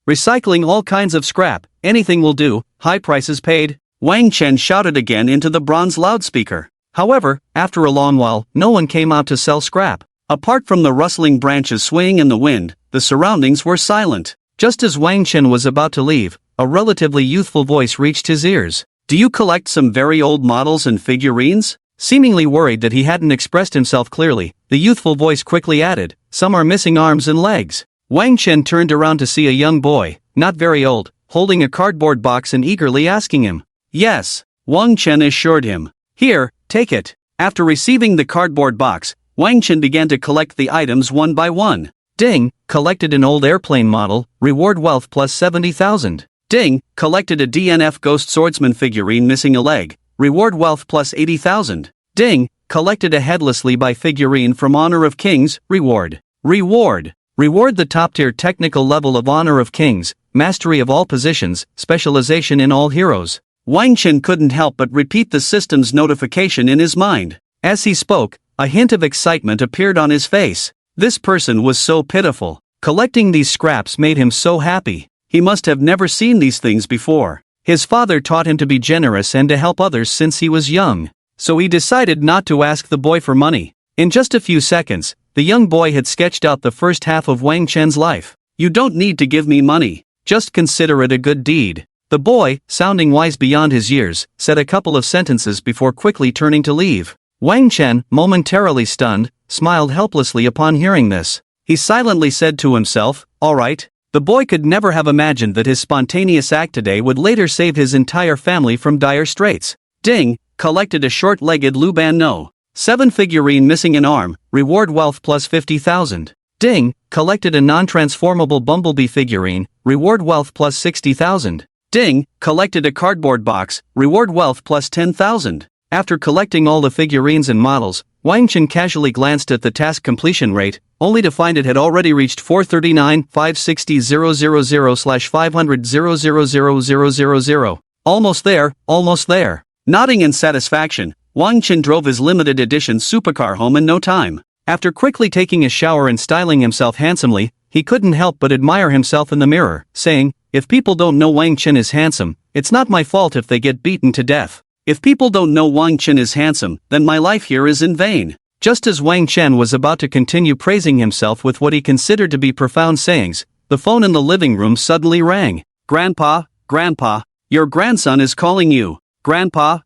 Speaker 1: recycling all kinds of scrap, anything will do, high prices paid, Wang Chen shouted again into the bronze loudspeaker. However, after a long while, no one came out to sell scrap. Apart from the rustling branches swaying in the wind, the surroundings were silent. Just as Wang Chen was about to leave, a relatively youthful voice reached his ears. Do you collect some very old models and figurines? Seemingly worried that he hadn't expressed himself clearly, the youthful voice quickly added, some are missing arms and legs. Wang Chen turned around to see a young boy, not very old, holding a cardboard box and eagerly asking him. Yes, Wang Chen assured him. Here, take it. After receiving the cardboard box, Wang Chen began to collect the items one by one. Ding, collected an old airplane model, reward wealth plus 70,000. Ding, collected a DNF Ghost Swordsman figurine missing a leg, reward wealth plus 80,000. Ding, collected a Headless Levi figurine from Honor of Kings, reward the top tier technical level of Honor of Kings, mastery of all positions, specialization in all heroes. Wang Chen couldn't help but repeat the system's notification in his mind. As he spoke, a hint of excitement appeared on his face. This person was so pitiful. Collecting these scraps made him so happy. He must have never seen these things before. His father taught him to be generous and to help others since he was young. So he decided not to ask the boy for money. In just a few seconds, the young boy had sketched out the first half of Wang Chen's life. You don't need to give me money. Just consider it a good deed. The boy, sounding wise beyond his years, said a couple of sentences before quickly turning to leave. Wang Chen, momentarily stunned, smiled helplessly upon hearing this. He silently said to himself, all right. The boy could never have imagined that his spontaneous act today would later save his entire family from dire straits. Ding, collected a short-legged Luban No. 7 figurine missing an arm, reward wealth plus 50,000. Ding, collected a non-transformable Bumblebee figurine, reward wealth plus 60,000. Ding, collected a cardboard box, reward wealth plus 10,000. After collecting all the figurines and models, Wang Chen casually glanced at the task completion rate, only to find it had already reached 439,560,000,500,000,000. Almost there. Nodding in satisfaction, Wang Chen drove his limited edition supercar home in no time. After quickly taking a shower and styling himself handsomely, he couldn't help but admire himself in the mirror, saying, if people don't know Wang Chen is handsome, it's not my fault if they get beaten to death. If people don't know Wang Chen is handsome, then my life here is in vain. Just as Wang Chen was about to continue praising himself with what he considered to be profound sayings, the phone in the living room suddenly rang. Grandpa, your grandson is calling you. Grandpa,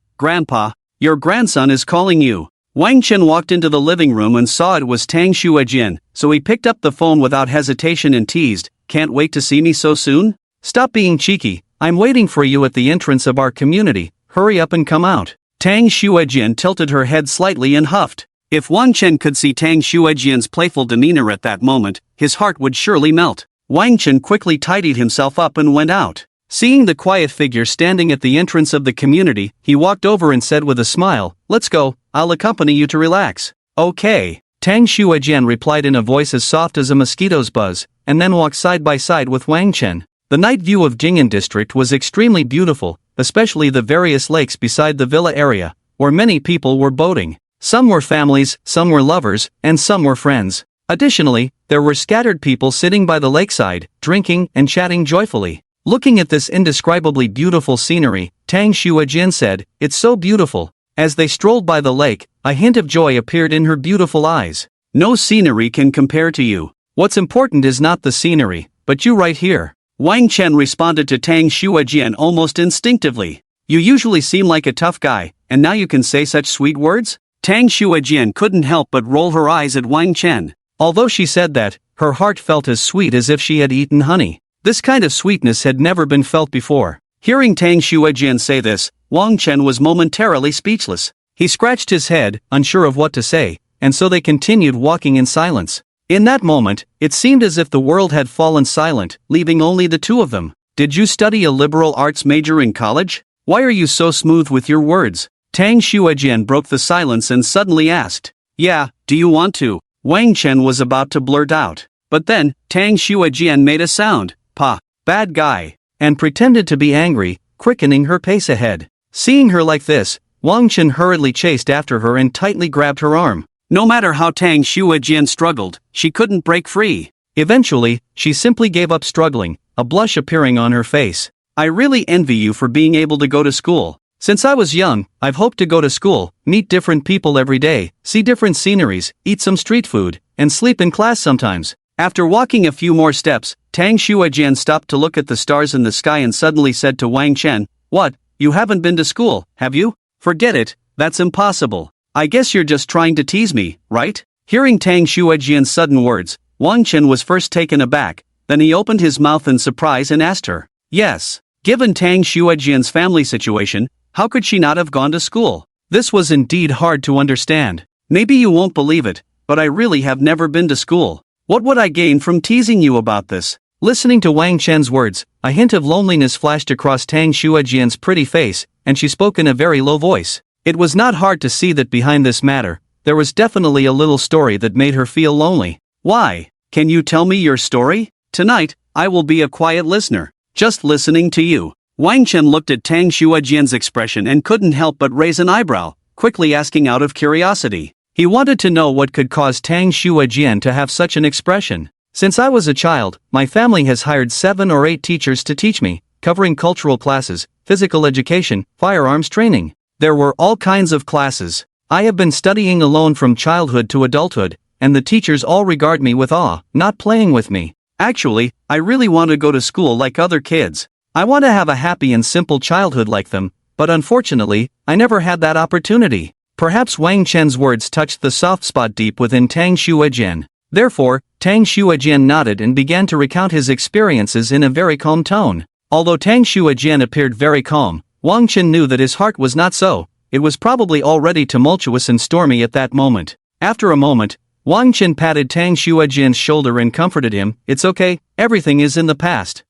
Speaker 1: your grandson is calling you. Wang Chen walked into the living room and saw it was Tang Xuejin, so he picked up the phone without hesitation and teased, can't wait to see me so soon? Stop being cheeky, I'm waiting for you at the entrance of our community, hurry up and come out. Tang Xuejin tilted her head slightly and huffed. If Wang Chen could see Tang Xuejin's playful demeanor at that moment, his heart would surely melt. Wang Chen quickly tidied himself up and went out. Seeing the quiet figure standing at the entrance of the community, he walked over and said with a smile, let's go, I'll accompany you to relax. Okay. Tang Xuejin replied in a voice as soft as a mosquito's buzz, and then walked side by side with Wang Chen. The night view of Jing'an district was extremely beautiful, especially the various lakes beside the villa area, where many people were boating. Some were families, some were lovers, and some were friends. Additionally, there were scattered people sitting by the lakeside, drinking and chatting joyfully. Looking at this indescribably beautiful scenery, Tang Xuejin said, it's so beautiful. As they strolled by the lake, a hint of joy appeared in her beautiful eyes. No scenery can compare to you. What's important is not the scenery, but you right here. Wang Chen responded to Tang Xuejin almost instinctively. You usually seem like a tough guy, and now you can say such sweet words? Tang Xuejin couldn't help but roll her eyes at Wang Chen. Although she said that, her heart felt as sweet as if she had eaten honey. This kind of sweetness had never been felt before. Hearing Tang Xuejin say this, Wang Chen was momentarily speechless. He scratched his head, unsure of what to say, and so they continued walking in silence. In that moment, it seemed as if the world had fallen silent, leaving only the two of them. Did you study a liberal arts major in college? Why are you so smooth with your words? Tang Xuejin broke the silence and suddenly asked. Yeah, do you want to? Wang Chen was about to blurt out. But then, Tang Xuejin made a sound, pa, bad guy, and pretended to be angry, quickening her pace ahead. Seeing her like this, Wang Chen hurriedly chased after her and tightly grabbed her arm. No matter how Tang Xuejian struggled, she couldn't break free. Eventually, she simply gave up struggling, a blush appearing on her face. I really envy you for being able to go to school. Since I was young, I've hoped to go to school, meet different people every day, see different sceneries, eat some street food, and sleep in class sometimes. After walking a few more steps, Tang Xuejian stopped to look at the stars in the sky and suddenly said to Wang Chen, "What, you haven't been to school, have you? Forget it, that's impossible. I guess you're just trying to tease me, right?" Hearing Tang Xuejian's sudden words, Wang Chen was first taken aback, then he opened his mouth in surprise and asked her, "Yes, given Tang Xuejian's family situation, how could she not have gone to school?" This was indeed hard to understand. "Maybe you won't believe it, but I really have never been to school. What would I gain from teasing you about this?" Listening to Wang Chen's words, a hint of loneliness flashed across Tang Xuejian's pretty face, and she spoke in a very low voice. It was not hard to see that behind this matter, there was definitely a little story that made her feel lonely. "Why? Can you tell me your story? Tonight, I will be a quiet listener, just listening to you." Wang Chen looked at Tang Xuejian's expression and couldn't help but raise an eyebrow, quickly asking out of curiosity. He wanted to know what could cause Tang Xuejian to have such an expression. "Since I was a child, my family has hired 7 or 8 teachers to teach me, covering cultural classes, physical education, firearms training. There were all kinds of classes. I have been studying alone from childhood to adulthood, and the teachers all regard me with awe, not playing with me. Actually, I really want to go to school like other kids. I want to have a happy and simple childhood like them, but unfortunately, I never had that opportunity." Perhaps Wang Chen's words touched the soft spot deep within Tang Xuejian. Therefore, Tang Xuejian nodded and began to recount his experiences in a very calm tone. Although Tang Xuejian appeared very calm, Wang Chen knew that his heart was not so. It was probably already tumultuous and stormy at that moment. After a moment, Wang Chen patted Tang Xuejian's shoulder and comforted him. "It's okay, everything is in the past.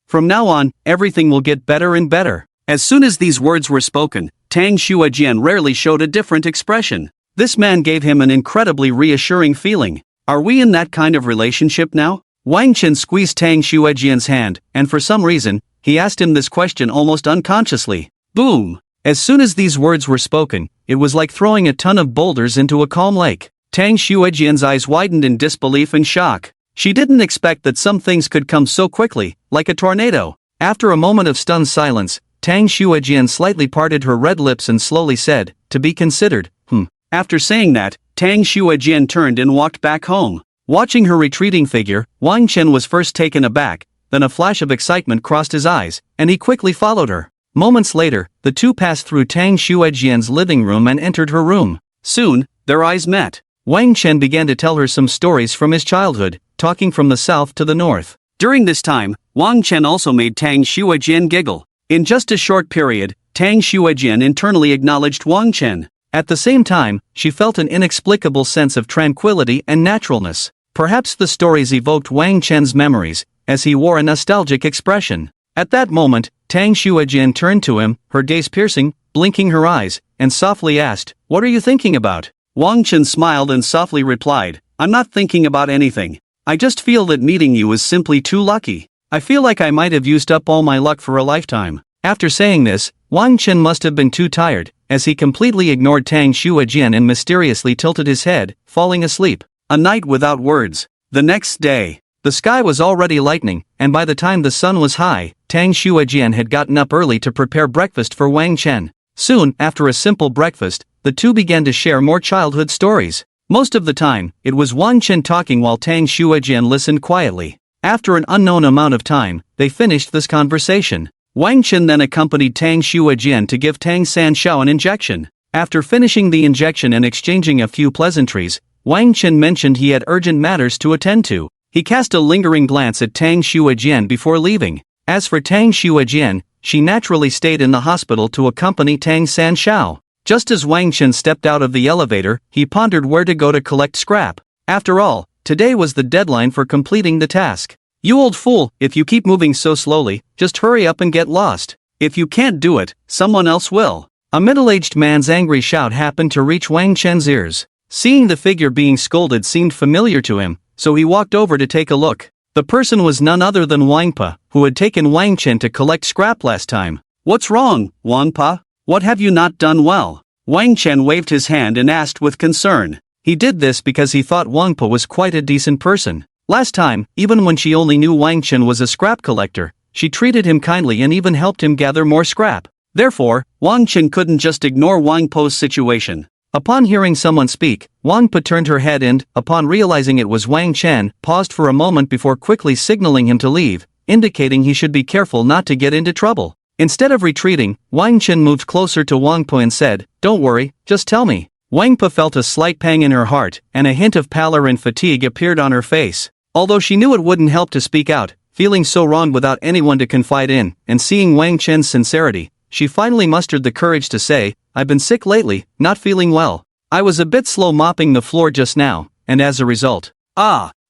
Speaker 1: From now on, everything will get better and better." As soon as these words were spoken, Tang Xuejian rarely showed a different expression. This man gave him an incredibly reassuring feeling. "Are we in that kind of relationship now?" Wang Chen squeezed Tang Xuejian's hand, and for some reason, he asked him this question almost unconsciously. Boom! As soon as these words were spoken, it was like throwing a ton of boulders into a calm lake. Tang Xuejian's eyes widened in disbelief and shock. She didn't expect that some things could come so quickly, like a tornado. After a moment of stunned silence, Tang Xuejian slightly parted her red lips and slowly said, "To be considered, After saying that, Tang Xuejian turned and walked back home. Watching her retreating figure, Wang Chen was first taken aback, then a flash of excitement crossed his eyes, and he quickly followed her. Moments later, the two passed through Tang Xuejian's living room and entered her room. Soon, their eyes met. Wang Chen began to tell her some stories from his childhood, talking from the south to the north. During this time, Wang Chen also made Tang Xuejian giggle. In just a short period, Tang Xuejian internally acknowledged Wang Chen. At the same time, she felt an inexplicable sense of tranquility and naturalness. Perhaps the stories evoked Wang Chen's memories, as he wore a nostalgic expression. At that moment, Tang Xuejian turned to him, her gaze piercing, blinking her eyes, and softly asked, "What are you thinking about?" Wang Chen smiled and softly replied, "I'm not thinking about anything. I just feel that meeting you is simply too lucky. I feel like I might have used up all my luck for a lifetime." After saying this, Wang Chen must have been too tired, as he completely ignored Tang Xuejian and mysteriously tilted his head, falling asleep. A night without words. The next day, the sky was already lightening, and by the time the sun was high, Tang Xuejian had gotten up early to prepare breakfast for Wang Chen. Soon, after a simple breakfast, the two began to share more childhood stories. Most of the time, it was Wang Chen talking while Tang Xuejian listened quietly. After an unknown amount of time, they finished this conversation. Wang Chen then accompanied Tang Xuejian to give Tang Sanshao an injection. After finishing the injection and exchanging a few pleasantries, Wang Chen mentioned he had urgent matters to attend to. He cast a lingering glance at Tang Xuejian before leaving. As for Tang Xuejian, she naturally stayed in the hospital to accompany Tang Sanshao. Just as Wang Chen stepped out of the elevator, he pondered where to go to collect scrap. After all, today was the deadline for completing the task. "You old fool, if you keep moving so slowly, just hurry up and get lost. If you can't do it, someone else will." A middle-aged man's angry shout happened to reach Wang Chen's ears. Seeing the figure being scolded seemed familiar to him, so he walked over to take a look. The person was none other than Wang Pa, who had taken Wang Chen to collect scrap last time. "What's wrong, Wang Pa?" What have you not done well? Wang Chen waved his hand and asked with concern. He did this because he thought Wang Po was quite a decent person. Last time, even when she only knew Wang Chen was a scrap collector, she treated him kindly and even helped him gather more scrap. Therefore, Wang Chen couldn't just ignore Wang Po's situation. Upon hearing someone speak, Wang Po turned her head and, upon realizing it was Wang Chen, paused for a moment before quickly signaling him to leave, indicating he should be careful not to get into trouble. Instead of retreating, Wang Chen moved closer to Wang Po and said, "Don't worry, just tell me." Wang Po felt a slight pang in her heart, and a hint of pallor and fatigue appeared on her face. Although she knew it wouldn't help to speak out, feeling so wronged without anyone to confide in, and seeing Wang Chen's sincerity, she finally mustered the courage to say, "I've been sick lately, not feeling well. I was a bit slow mopping the floor just now, and as a result."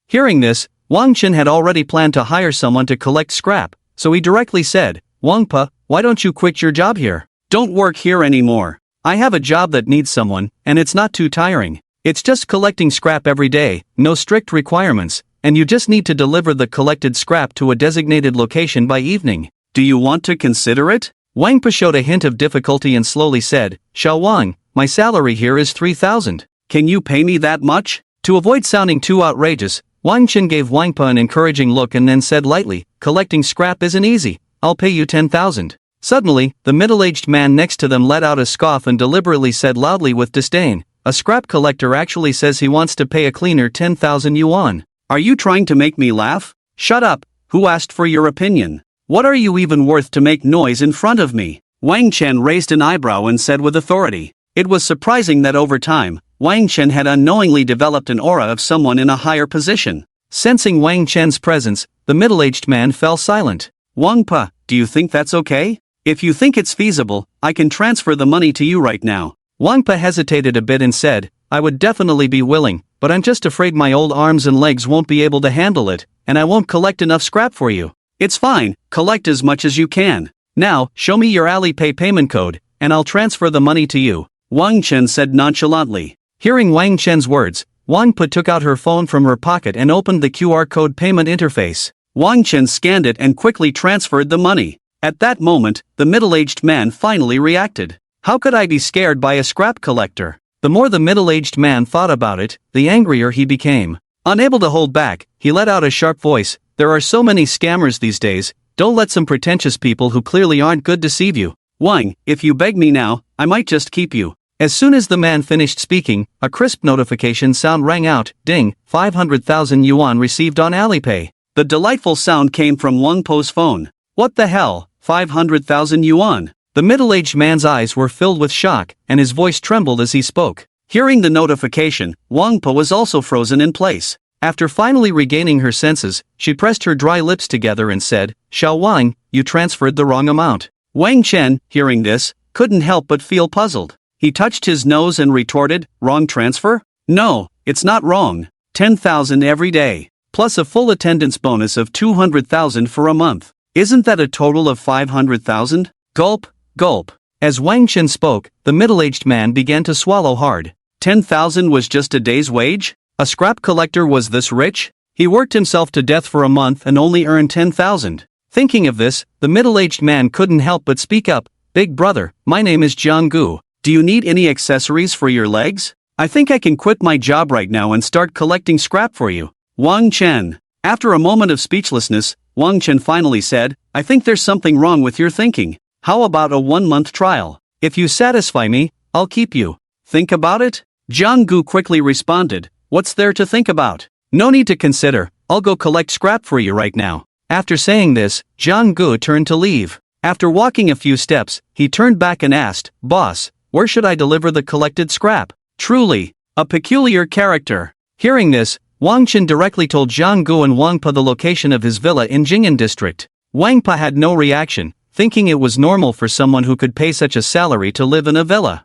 Speaker 1: Hearing this, Wang Chen had already planned to hire someone to collect scrap, so he directly said, "Wang Po, why don't you quit your job here? Don't work here anymore. I have a job that needs someone, and it's not too tiring. It's just collecting scrap every day, no strict requirements, and you just need to deliver the collected scrap to a designated location by evening. Do you want to consider it?" Wang Po showed a hint of difficulty and slowly said, "Xiao Wang, my salary here is 3,000. Can you pay me that much?" To avoid sounding too outrageous, Wang Chen gave Wang Po an encouraging look and then said lightly, "Collecting scrap isn't easy. I'll pay you 10,000. Suddenly, the middle-aged man next to them let out a scoff and deliberately said loudly with disdain, "A scrap collector actually says he wants to pay a cleaner 10,000 yuan. Are you trying to make me laugh? Shut up, who asked for your opinion? What are you even worth to make noise in front of me?" Wang Chen raised an eyebrow and said with authority. It was surprising that over time, Wang Chen had unknowingly developed an aura of someone in a higher position. Sensing Wang Chen's presence, the middle-aged man fell silent. "Wang Po, do you think that's okay? If you think it's feasible, I can transfer the money to you right now." Wang Po hesitated a bit and said, "I would definitely be willing, but I'm just afraid my old arms and legs won't be able to handle it, and I won't collect enough scrap for you." "It's fine, collect as much as you can. Now, show me your Alipay payment code, and I'll transfer the money to you," Wang Chen said nonchalantly. Hearing Wang Chen's words, Wang Po took out her phone from her pocket and opened the QR code payment interface. Wang Chen scanned it and quickly transferred the money. At that moment, the middle-aged man finally reacted. "How could I be scared by a scrap collector?" The more the middle-aged man thought about it, the angrier he became. Unable to hold back, he let out a sharp voice, "There are so many scammers these days, don't let some pretentious people who clearly aren't good deceive you. Wang, if you beg me now, I might just keep you." As soon as the man finished speaking, a crisp notification sound rang out, "Ding, 500,000 yuan received on Alipay." The delightful sound came from Wang Po's phone. "What the hell, 500,000 yuan?" The middle-aged man's eyes were filled with shock, and his voice trembled as he spoke. Hearing the notification, Wang Po was also frozen in place. After finally regaining her senses, she pressed her dry lips together and said, "Xiao Wang, you transferred the wrong amount." Wang Chen, hearing this, couldn't help but feel puzzled. He touched his nose and retorted, "Wrong transfer? No, it's not wrong. 10,000 every day, plus a full attendance bonus of 200,000 for a month. Isn't that a total of 500,000? Gulp, gulp. As Wang Chen spoke, the middle-aged man began to swallow hard. 10,000 was just a day's wage? A scrap collector was this rich? He worked himself to death for a month and only earned 10,000. Thinking of this, the middle-aged man couldn't help but speak up, "Big brother, my name is Jiang Gu. Do you need any accessories for your legs? I think I can quit my job right now and start collecting scrap for you." Wang Chen. After a moment of speechlessness, Wang Chen finally said, "I think there's something wrong with your thinking. How about a 1-month trial? If you satisfy me, I'll keep you. Think about it?" Jiang Gu quickly responded, "What's there to think about? No need to consider, I'll go collect scrap for you right now." After saying this, Jiang Gu turned to leave. After walking a few steps, he turned back and asked, "Boss, where should I deliver the collected scrap?" Truly, a peculiar character. Hearing this, Wang Chen directly told Jiang Gu and Wang Po the location of his villa in Jing'an district. Wang Po had no reaction, thinking it was normal for someone who could pay such a salary to live in a villa.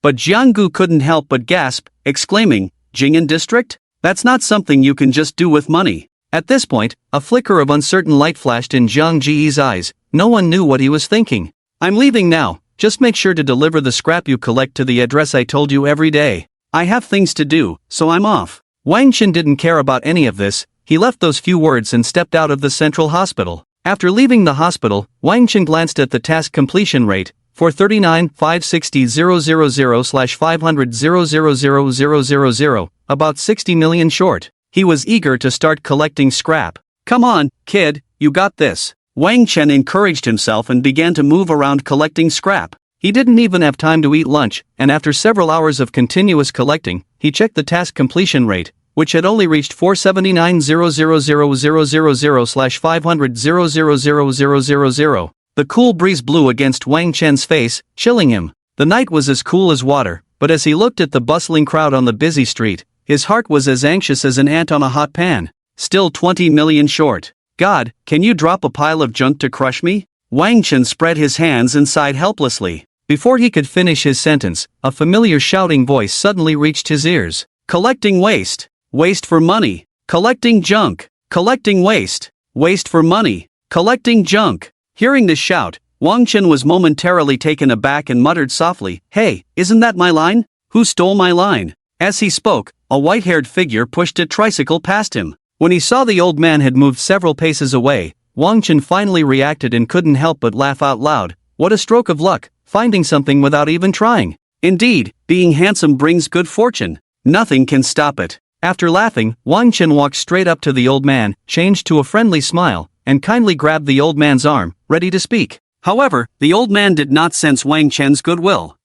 Speaker 1: But Jiang Gu couldn't help but gasp, exclaiming, "Jing'an district? That's not something you can just do with money." At this point, a flicker of uncertain light flashed in Jiang Ji's eyes. No one knew what he was thinking. "I'm leaving now, just make sure to deliver the scrap you collect to the address I told you every day. I have things to do, so I'm off." Wang Chen didn't care about any of this. He left those few words and stepped out of the central hospital. After leaving the hospital, Wang Chen glanced at the task completion rate, for 39,560,000/500,000,000, about 60 million short. He was eager to start collecting scrap. "Come on, kid, you got this." Wang Chen encouraged himself and began to move around collecting scrap. He didn't even have time to eat lunch, and after several hours of continuous collecting, he checked the task completion rate, which had only reached 479,000,000/500,000,000. The cool breeze blew against Wang Chen's face, chilling him. The night was as cool as water, but as he looked at the bustling crowd on the busy street, his heart was as anxious as an ant on a hot pan. Still 20 million short. "God, can you drop a pile of junk to crush me?" Wang Chen spread his hands and sighed helplessly. Before he could finish his sentence, a familiar shouting voice suddenly reached his ears. "Collecting waste. Waste for money. Collecting junk. Collecting waste. Waste for money. Collecting junk." Hearing this shout, Wang Chen was momentarily taken aback and muttered softly, "Hey, isn't that my line? Who stole my line?" As he spoke, a white-haired figure pushed a tricycle past him. When he saw the old man had moved several paces away, Wang Chen finally reacted and couldn't help but laugh out loud. What a stroke of luck, finding something without even trying. Indeed, being handsome brings good fortune. Nothing can stop it. After laughing, Wang Chen walked straight up to the old man, changed to a friendly smile, and kindly grabbed the old man's arm, ready to speak. However, the old man did not sense Wang Chen's goodwill.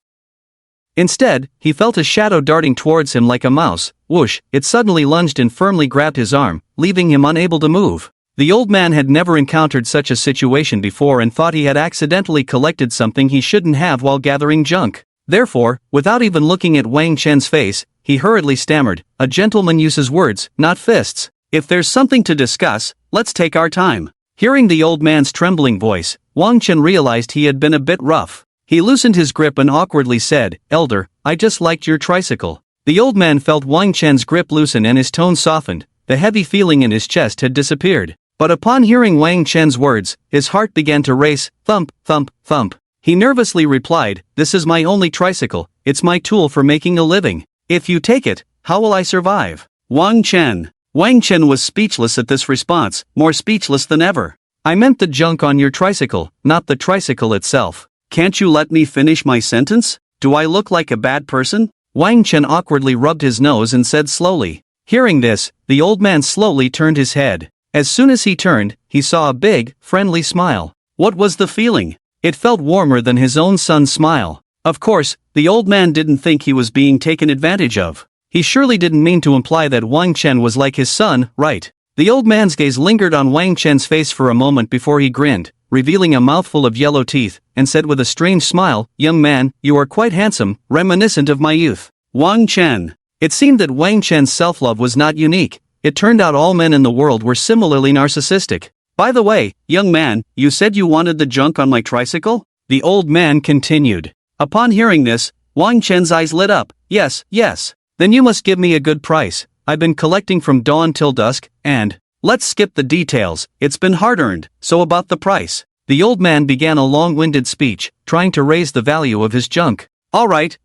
Speaker 1: Instead, he felt a shadow darting towards him like a mouse. Whoosh, it suddenly lunged and firmly grabbed his arm, leaving him unable to move. The old man had never encountered such a situation before and thought he had accidentally collected something he shouldn't have while gathering junk. Therefore, without even looking at Wang Chen's face, he hurriedly stammered, "A gentleman uses words, not fists. If there's something to discuss, let's take our time." Hearing the old man's trembling voice, Wang Chen realized he had been a bit rough. He loosened his grip and awkwardly said, "Elder, I just liked your tricycle." The old man felt Wang Chen's grip loosen and his tone softened. The heavy feeling in his chest had disappeared. But upon hearing Wang Chen's words, his heart began to race, thump, thump, thump. He nervously replied, "This is my only tricycle, it's my tool for making a living. If you take it, how will I survive?" Wang Chen was speechless at this response, more speechless than ever. "I meant the junk on your tricycle, not the tricycle itself. Can't you let me finish my sentence? Do I look like a bad person?" Wang Chen awkwardly rubbed his nose and said slowly. Hearing this, the old man slowly turned his head. As soon as he turned, he saw a big, friendly smile. What was the feeling? It felt warmer than his own son's smile. Of course, the old man didn't think he was being taken advantage of. He surely didn't mean to imply that Wang Chen was like his son, right? The old man's gaze lingered on Wang Chen's face for a moment before he grinned, revealing a mouthful of yellow teeth, and said with a strange smile, "Young man, you are quite handsome, reminiscent of my youth." Wang Chen. It seemed that Wang Chen's self-love was not unique. It turned out all men in the world were similarly narcissistic. "By the way, young man, you said you wanted the junk on my tricycle?" The old man continued. Upon hearing this, Wang Chen's eyes lit up. "Yes, yes. Then you must give me a good price. I've been collecting from dawn till dusk, and let's skip the details, it's been hard-earned, so about the price." The old man began a long-winded speech, trying to raise the value of his junk. "All right,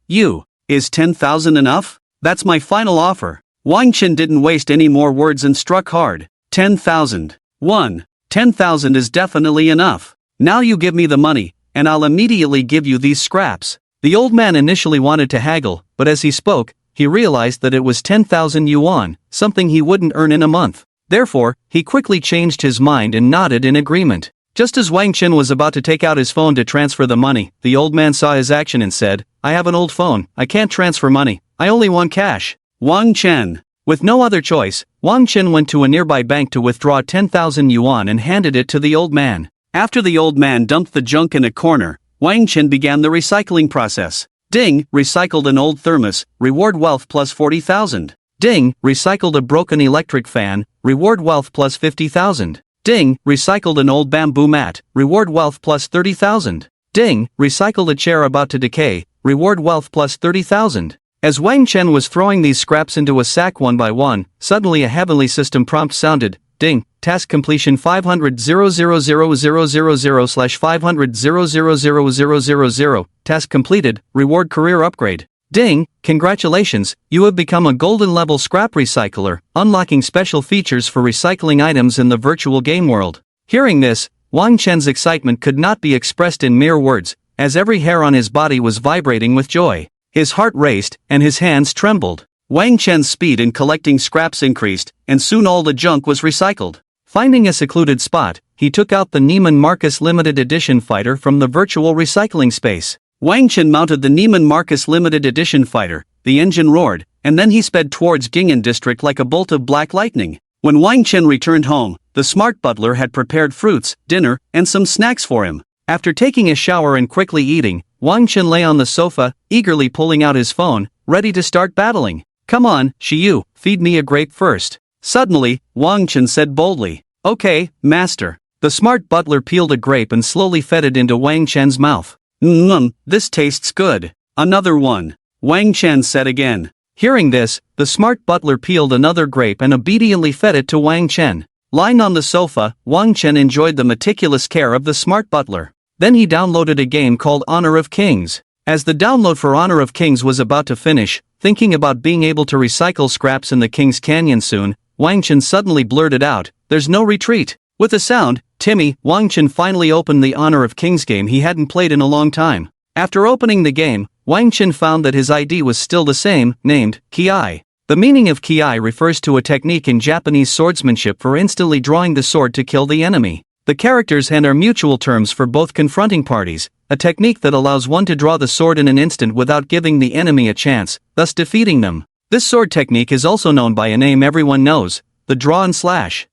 Speaker 1: is 10,000 enough? That's my final offer." Wang Chen didn't waste any more words and struck hard. 10,000. 10,000 is definitely enough. Now you give me the money, and I'll immediately give you these scraps. The old man initially wanted to haggle, but as he spoke, he realized that it was 10,000 yuan, something he wouldn't earn in a month. Therefore, he quickly changed his mind and nodded in agreement. Just as Wang Chen was about to take out his phone to transfer the money, the old man saw his action and said, "I have an old phone, I can't transfer money, I only want cash." Wang Chen. With no other choice, Wang Chen went to a nearby bank to withdraw 10,000 yuan and handed it to the old man. After the old man dumped the junk in a corner, Wang Chen began the recycling process. Ding, recycled an old thermos, reward wealth plus 40,000. Ding, recycled a broken electric fan, reward wealth plus 50,000. Ding, recycled an old bamboo mat, reward wealth plus 30,000. Ding, recycled a chair about to decay, reward wealth plus 30,000. As Wang Chen was throwing these scraps into a sack one by one, suddenly a heavenly system prompt sounded. Ding, task completion 500,000,000/500,000,000. Task completed, reward career upgrade. Ding, congratulations, you have become a golden level scrap recycler, unlocking special features for recycling items in the virtual game world. Hearing this, Wang Chen's excitement could not be expressed in mere words. as every hair on his body was vibrating with joy. His heart raced, and his hands trembled. Wang Chen's speed in collecting scraps increased, and soon all the junk was recycled. Finding a secluded spot, he took out the Neiman Marcus limited edition fighter from the virtual recycling space. Wang Chen mounted the Neiman Marcus limited edition fighter, the engine roared, and then he sped towards Gingan district like a bolt of black lightning. When Wang Chen returned home, the smart butler had prepared fruits, dinner, and some snacks for him. After taking a shower and quickly eating, Wang Chen lay on the sofa, eagerly pulling out his phone, ready to start battling. "Come on, Shiyu, feed me a grape first." Suddenly, Wang Chen said boldly, "Okay, master." The smart butler peeled a grape and slowly fed it into Wang Chen's mouth. This tastes good. Another one," Wang Chen said again. Hearing this, the smart butler peeled another grape and obediently fed it to Wang Chen. Lying on the sofa, Wang Chen enjoyed the meticulous care of the smart butler. Then he downloaded a game called Honor of Kings. As the download for Honor of Kings was about to finish, thinking about being able to recycle scraps in the King's Canyon soon, Wang Chen suddenly blurted out, "There's no retreat." With a sound, Timmy, Wang Chen finally opened the Honor of Kings game he hadn't played in a long time. After opening the game, Wang Chen found that his ID was still the same, named Ki. The meaning of Ki refers to a technique in Japanese swordsmanship for instantly drawing the sword to kill the enemy. The characters and are mutual terms for both confronting parties, a technique that allows one to draw the sword in an instant without giving the enemy a chance, thus defeating them. This sword technique is also known by a name everyone knows, the draw and slash.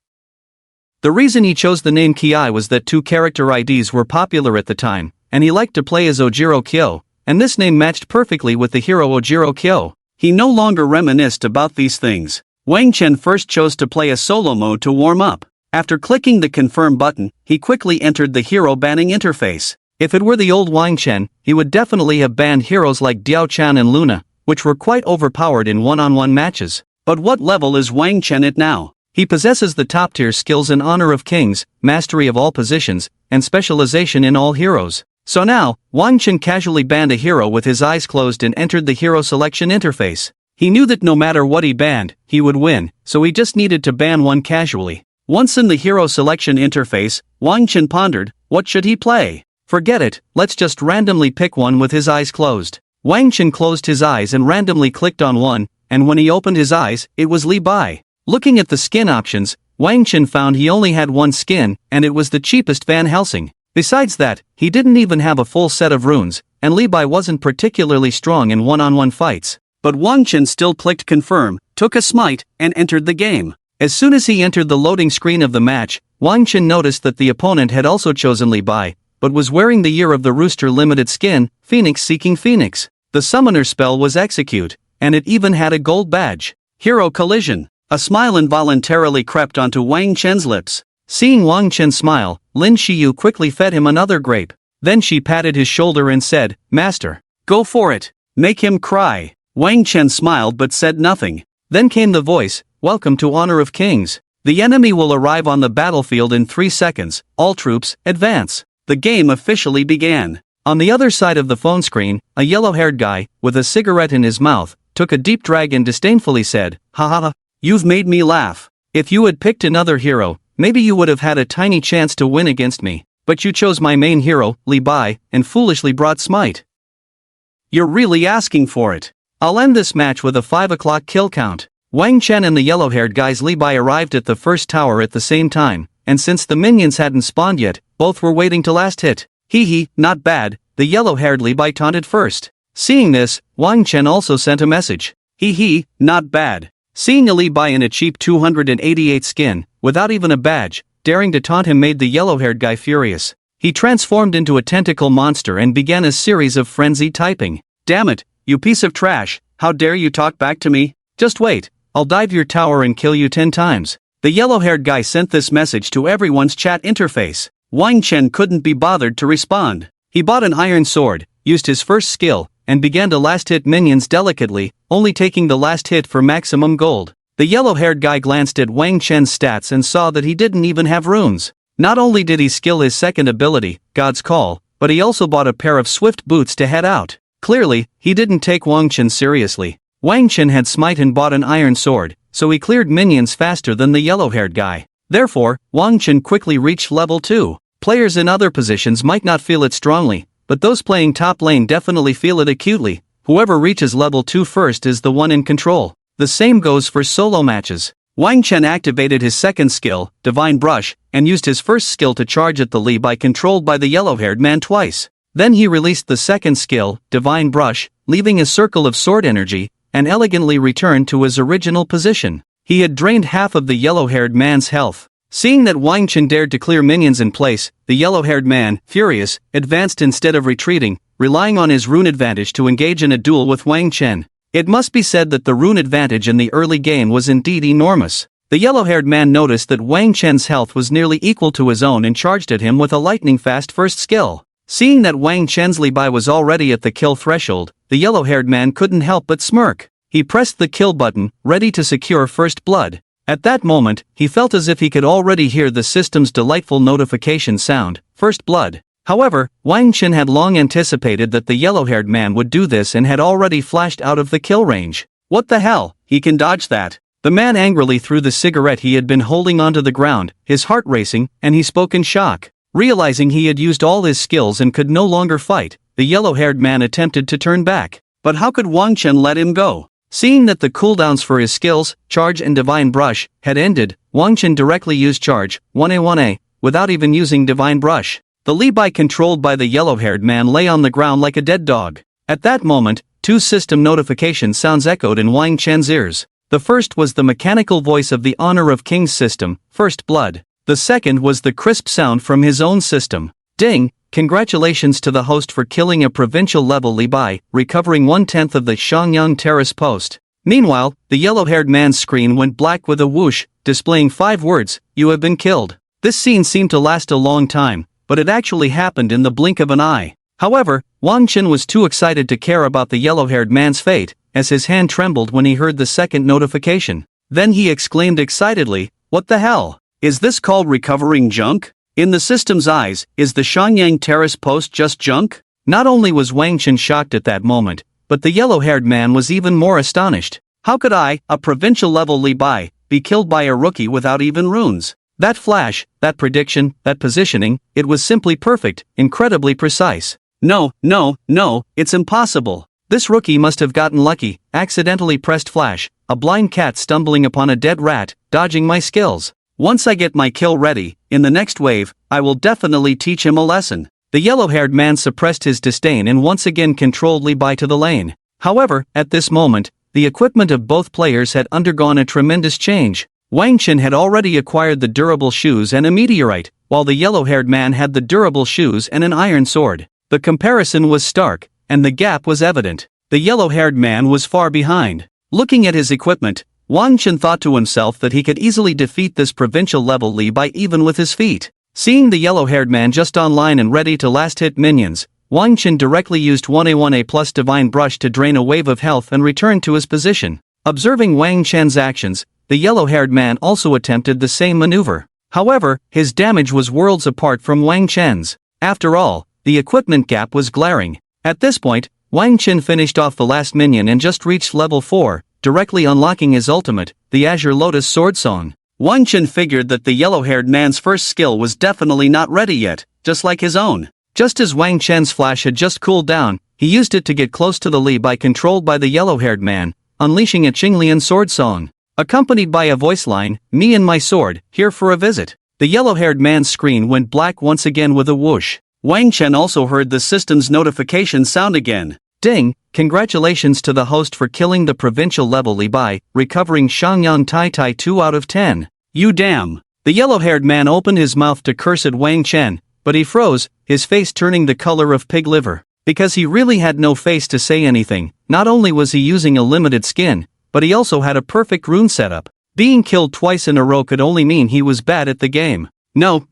Speaker 1: The reason he chose the name Ki was that two character IDs were popular at the time, and he liked to play as Ojiro Kyo, and this name matched perfectly with the hero Ojiro Kyo. He no longer reminisced about these things. Wang Chen first chose to play a solo mode to warm up. After clicking the confirm button, he quickly entered the hero banning interface. If it were the old Wang Chen, he would definitely have banned heroes like Diao Chan and Luna, which were quite overpowered in one-on-one matches. But what level is Wang Chen at now? He possesses the top-tier skills in Honor of Kings, mastery of all positions, and specialization in all heroes. So now, Wang Chen casually banned a hero with his eyes closed and entered the hero selection interface. He knew that no matter what he banned, he would win, so he just needed to ban one casually. Once in the hero selection interface, Wang Chen pondered, what should he play? Forget it, let's just randomly pick one with his eyes closed. Wang Chen closed his eyes and randomly clicked on one, and when he opened his eyes, it was Li Bai. Looking at the skin options, Wang Chen found he only had one skin, and it was the cheapest Van Helsing. Besides that, he didn't even have a full set of runes, and Li Bai wasn't particularly strong in one-on-one fights. But Wang Chen still clicked confirm, took a smite, and entered the game. As soon as he entered the loading screen of the match, Wang Chen noticed that the opponent had also chosen Li Bai, but was wearing the Year of the Rooster limited skin, Phoenix seeking Phoenix. The summoner spell was execute, and it even had a gold badge. Hero collision. A smile involuntarily crept onto Wang Chen's lips. Seeing Wang Chen smile, Lin Shiyu quickly fed him another grape. Then she patted his shoulder and said, "Master, go for it. Make him cry." Wang Chen smiled but said nothing. Then came the voice, "Welcome to Honor of Kings. The enemy will arrive on the battlefield in 3 seconds. All troops, advance." The game officially began. On the other side of the phone screen, a yellow-haired guy, with a cigarette in his mouth, took a deep drag and disdainfully said, "Ha ha ha. You've made me laugh. If you had picked another hero, maybe you would have had a tiny chance to win against me, but you chose my main hero, Li Bai, and foolishly brought Smite. You're really asking for it. I'll end this match with a 5 o'clock kill count." Wang Chen and the yellow-haired guy's Li Bai arrived at the first tower at the same time, and since the minions hadn't spawned yet, both were waiting to last hit. "Hee, not bad," the yellow-haired Li Bai taunted first. Seeing this, Wang Chen also sent a message. "Hee, not bad." Seeing a Li Bai in a cheap 288 skin, without even a badge, daring to taunt him made the yellow-haired guy furious. He transformed into a tentacle monster and began a series of frenzied typing. "Damn it, you piece of trash, how dare you talk back to me? Just wait, I'll dive your tower and kill you 10 times. The yellow-haired guy sent this message to everyone's chat interface. Wang Chen couldn't be bothered to respond. He bought an iron sword, used his first skill, and began to last-hit minions delicately, only taking the last hit for maximum gold. The yellow-haired guy glanced at Wang Chen's stats and saw that he didn't even have runes. Not only did he skill his second ability, God's Call, but he also bought a pair of swift boots to head out. Clearly, he didn't take Wang Chen seriously. Wang Chen had smite and bought an iron sword, so he cleared minions faster than the yellow-haired guy. Therefore, Wang Chen quickly reached level 2. Players in other positions might not feel it strongly, but those playing top lane definitely feel it acutely. Whoever reaches level 2 first is the one in control. The same goes for solo matches. Wang Chen activated his second skill, Divine Brush, and used his first skill to charge at the Li Bai controlled by the yellow-haired man twice. Then he released the second skill, Divine Brush, leaving a circle of sword energy, and elegantly returned to his original position. He had drained half of the yellow-haired man's health. Seeing that Wang Chen dared to clear minions in place, the yellow-haired man, furious, advanced instead of retreating, relying on his rune advantage to engage in a duel with Wang Chen. It must be said that the rune advantage in the early game was indeed enormous. The yellow-haired man noticed that Wang Chen's health was nearly equal to his own and charged at him with a lightning-fast first skill. Seeing that Wang Chen's Li Bai was already at the kill threshold, the yellow-haired man couldn't help but smirk. He pressed the kill button, ready to secure first blood. At that moment, he felt as if he could already hear the system's delightful notification sound, first blood. However, Wang Chen had long anticipated that the yellow-haired man would do this and had already flashed out of the kill range. What the hell, he can dodge that. The man angrily threw the cigarette he had been holding onto the ground, his heart racing, and he spoke in shock. Realizing he had used all his skills and could no longer fight, the yellow-haired man attempted to turn back. But how could Wang Chen let him go? Seeing that the cooldowns for his skills, Charge and Divine Brush, had ended, Wang Chen directly used Charge, 1A, without even using Divine Brush. The Li Bai controlled by the yellow-haired man lay on the ground like a dead dog. At that moment, two system notification sounds echoed in Wang Chen's ears. The first was the mechanical voice of the Honor of Kings system, First Blood. The second was the crisp sound from his own system. Ding! Congratulations to the host for killing a provincial-level Li Bai, recovering 1/10 of the Xiangyang Terrace post. Meanwhile, the yellow-haired man's screen went black with a whoosh, displaying 5 words, "You have been killed." This scene seemed to last a long time, but it actually happened in the blink of an eye. However, Wang Chen was too excited to care about the yellow-haired man's fate, as his hand trembled when he heard the second notification. Then he exclaimed excitedly, "What the hell? Is this called recovering junk?" In the system's eyes, is the Xiangyang Terrace post just junk? Not only was Wang Chen shocked at that moment, but the yellow-haired man was even more astonished. How could I, a provincial-level Li Bai, be killed by a rookie without even runes? That flash, that prediction, that positioning, it was simply perfect, incredibly precise. No, it's impossible. This rookie must have gotten lucky, accidentally pressed flash, a blind cat stumbling upon a dead rat, dodging my skills. Once I get my kill ready, in the next wave, I will definitely teach him a lesson. The yellow-haired man suppressed his disdain and once again controlled Li Bai to the lane. However, at this moment, the equipment of both players had undergone a tremendous change. Wang Chen had already acquired the durable shoes and a meteorite, while the yellow-haired man had the durable shoes and an iron sword. The comparison was stark, and the gap was evident. The yellow-haired man was far behind. Looking at his equipment, Wang Chen thought to himself that he could easily defeat this provincial-level Li Bai even with his feet. Seeing the yellow-haired man just online and ready to last-hit minions, Wang Chen directly used 1A plus Divine Brush to drain a wave of health and return to his position. Observing Wang Chen's actions, the yellow-haired man also attempted the same maneuver. However, his damage was worlds apart from Wang Chen's. After all, the equipment gap was glaring. At this point, Wang Chen finished off the last minion and just reached level 4, directly unlocking his ultimate, the Azure Lotus Sword Song. Wang Chen figured that the yellow-haired man's first skill was definitely not ready yet, just like his own. Just as Wang Chen's flash had just cooled down, he used it to get close to the Li Bai controlled by the yellow-haired man, unleashing a Qinglian sword song. Accompanied by a voice line, "Me and my sword, here for a visit." The yellow-haired man's screen went black once again with a whoosh. Wang Chen also heard the system's notification sound again. Ding! Congratulations to the host for killing the provincial-level Li Bai, recovering Xiangyang Tai 2 out of 10. You damn! The yellow-haired man opened his mouth to curse at Wang Chen, but he froze, his face turning the color of pig liver. Because he really had no face to say anything, not only was he using a limited skin, but he also had a perfect rune setup. Being killed twice in a row could only mean he was bad at the game. No,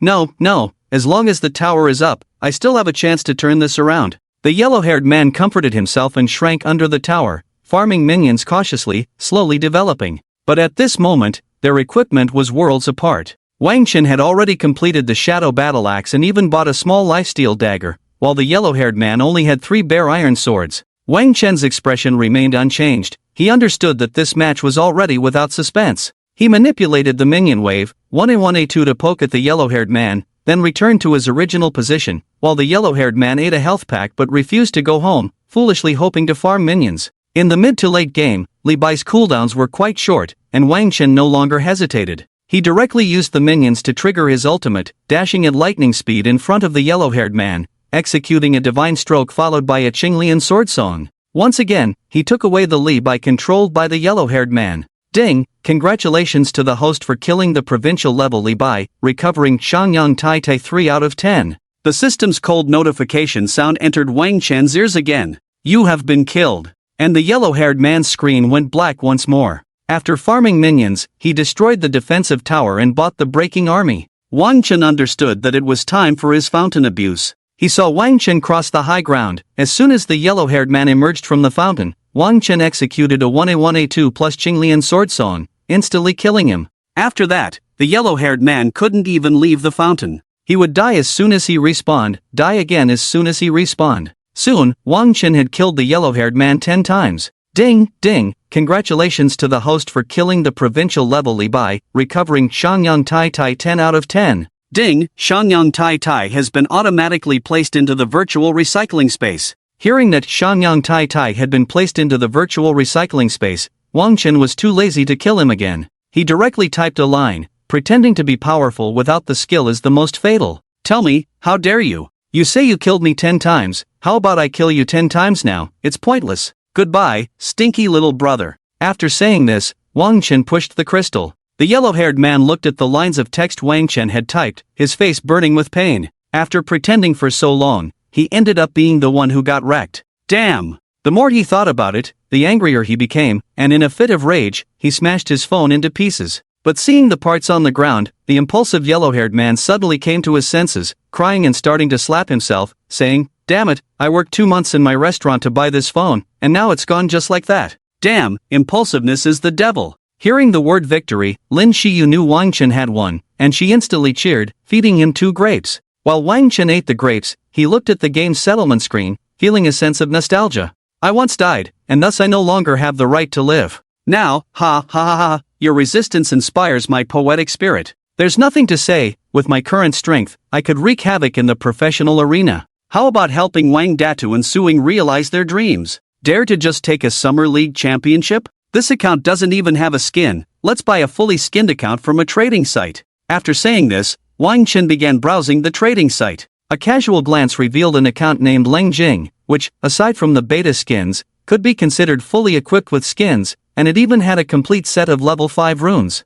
Speaker 1: as long as the tower is up, I still have a chance to turn this around. The yellow-haired man comforted himself and shrank under the tower, farming minions cautiously, slowly developing. But at this moment, their equipment was worlds apart. Wang Chen had already completed the Shadow Battle Axe and even bought a small lifesteal dagger, while the yellow-haired man only had 3 bare iron swords. Wang Chen's expression remained unchanged. He understood that this match was already without suspense. He manipulated the minion wave, 1A2 to poke at the yellow-haired man, then returned to his original position, while the yellow-haired man ate a health pack but refused to go home, foolishly hoping to farm minions. In the mid to late game, Li Bai's cooldowns were quite short, and Wang Chen no longer hesitated. He directly used the minions to trigger his ultimate, dashing at lightning speed in front of the yellow-haired man, executing a divine stroke followed by a Qinglian sword song. Once again, he took away the Li Bai controlled by the yellow-haired man. Ding! Congratulations to the host for killing the provincial level Li Bai, recovering Xiangyang Tai Tai 3 out of 10. The system's cold notification sound entered Wang Chen's ears again. You have been killed. And the yellow-haired man's screen went black once more. After farming minions, he destroyed the defensive tower and bought the breaking army. Wang Chen understood that it was time for his fountain abuse. He saw Wang Chen cross the high ground. As soon as the yellow-haired man emerged from the fountain, Wang Chen executed a 1A1A2 plus Qinglian sword song, instantly killing him. After that, the yellow-haired man couldn't even leave the fountain. He would die as soon as he respawned, die again as soon as he respawned. Soon, Wang Chen had killed the yellow-haired man 10 times. Ding, ding, congratulations to the host for killing the provincial level Li Bai, recovering Xiangyang Tai Tai 10 out of 10. Ding, Xiangyang Tai Tai has been automatically placed into the virtual recycling space. Hearing that Xiangyang Tai Tai had been placed into the virtual recycling space, Wang Chen was too lazy to kill him again. He directly typed a line, pretending to be powerful without the skill is the most fatal. Tell me, how dare you? You say you killed me 10 times, how about I kill you 10 times now? It's pointless. Goodbye, stinky little brother. After saying this, Wang Chen pushed the crystal. The yellow-haired man looked at the lines of text Wang Chen had typed, his face burning with pain. After pretending for so long, he ended up being the one who got wrecked. Damn! The more he thought about it, the angrier he became, and in a fit of rage, he smashed his phone into pieces. But seeing the parts on the ground, the impulsive yellow-haired man suddenly came to his senses, crying and starting to slap himself, saying, "Damn it, I worked 2 months in my restaurant to buy this phone, and now it's gone just like that. Damn, impulsiveness is the devil." Hearing the word victory, Lin Xiyu knew Wang Chen had won, and she instantly cheered, feeding him 2 grapes. While Wang Chen ate the grapes, he looked at the game's settlement screen, feeling a sense of nostalgia. I once died, and thus I no longer have the right to live. Now, ha ha ha ha, your resistance inspires my poetic spirit. There's nothing to say, with my current strength, I could wreak havoc in the professional arena. How about helping Wang Datu and Suing realize their dreams? Dare to just take a Summer League championship? This account doesn't even have a skin, let's buy a fully skinned account from a trading site. After saying this, Wang Chen began browsing the trading site. A casual glance revealed an account named Leng Jing, which, aside from the beta skins, could be considered fully equipped with skins, and it even had a complete set of level 5 runes.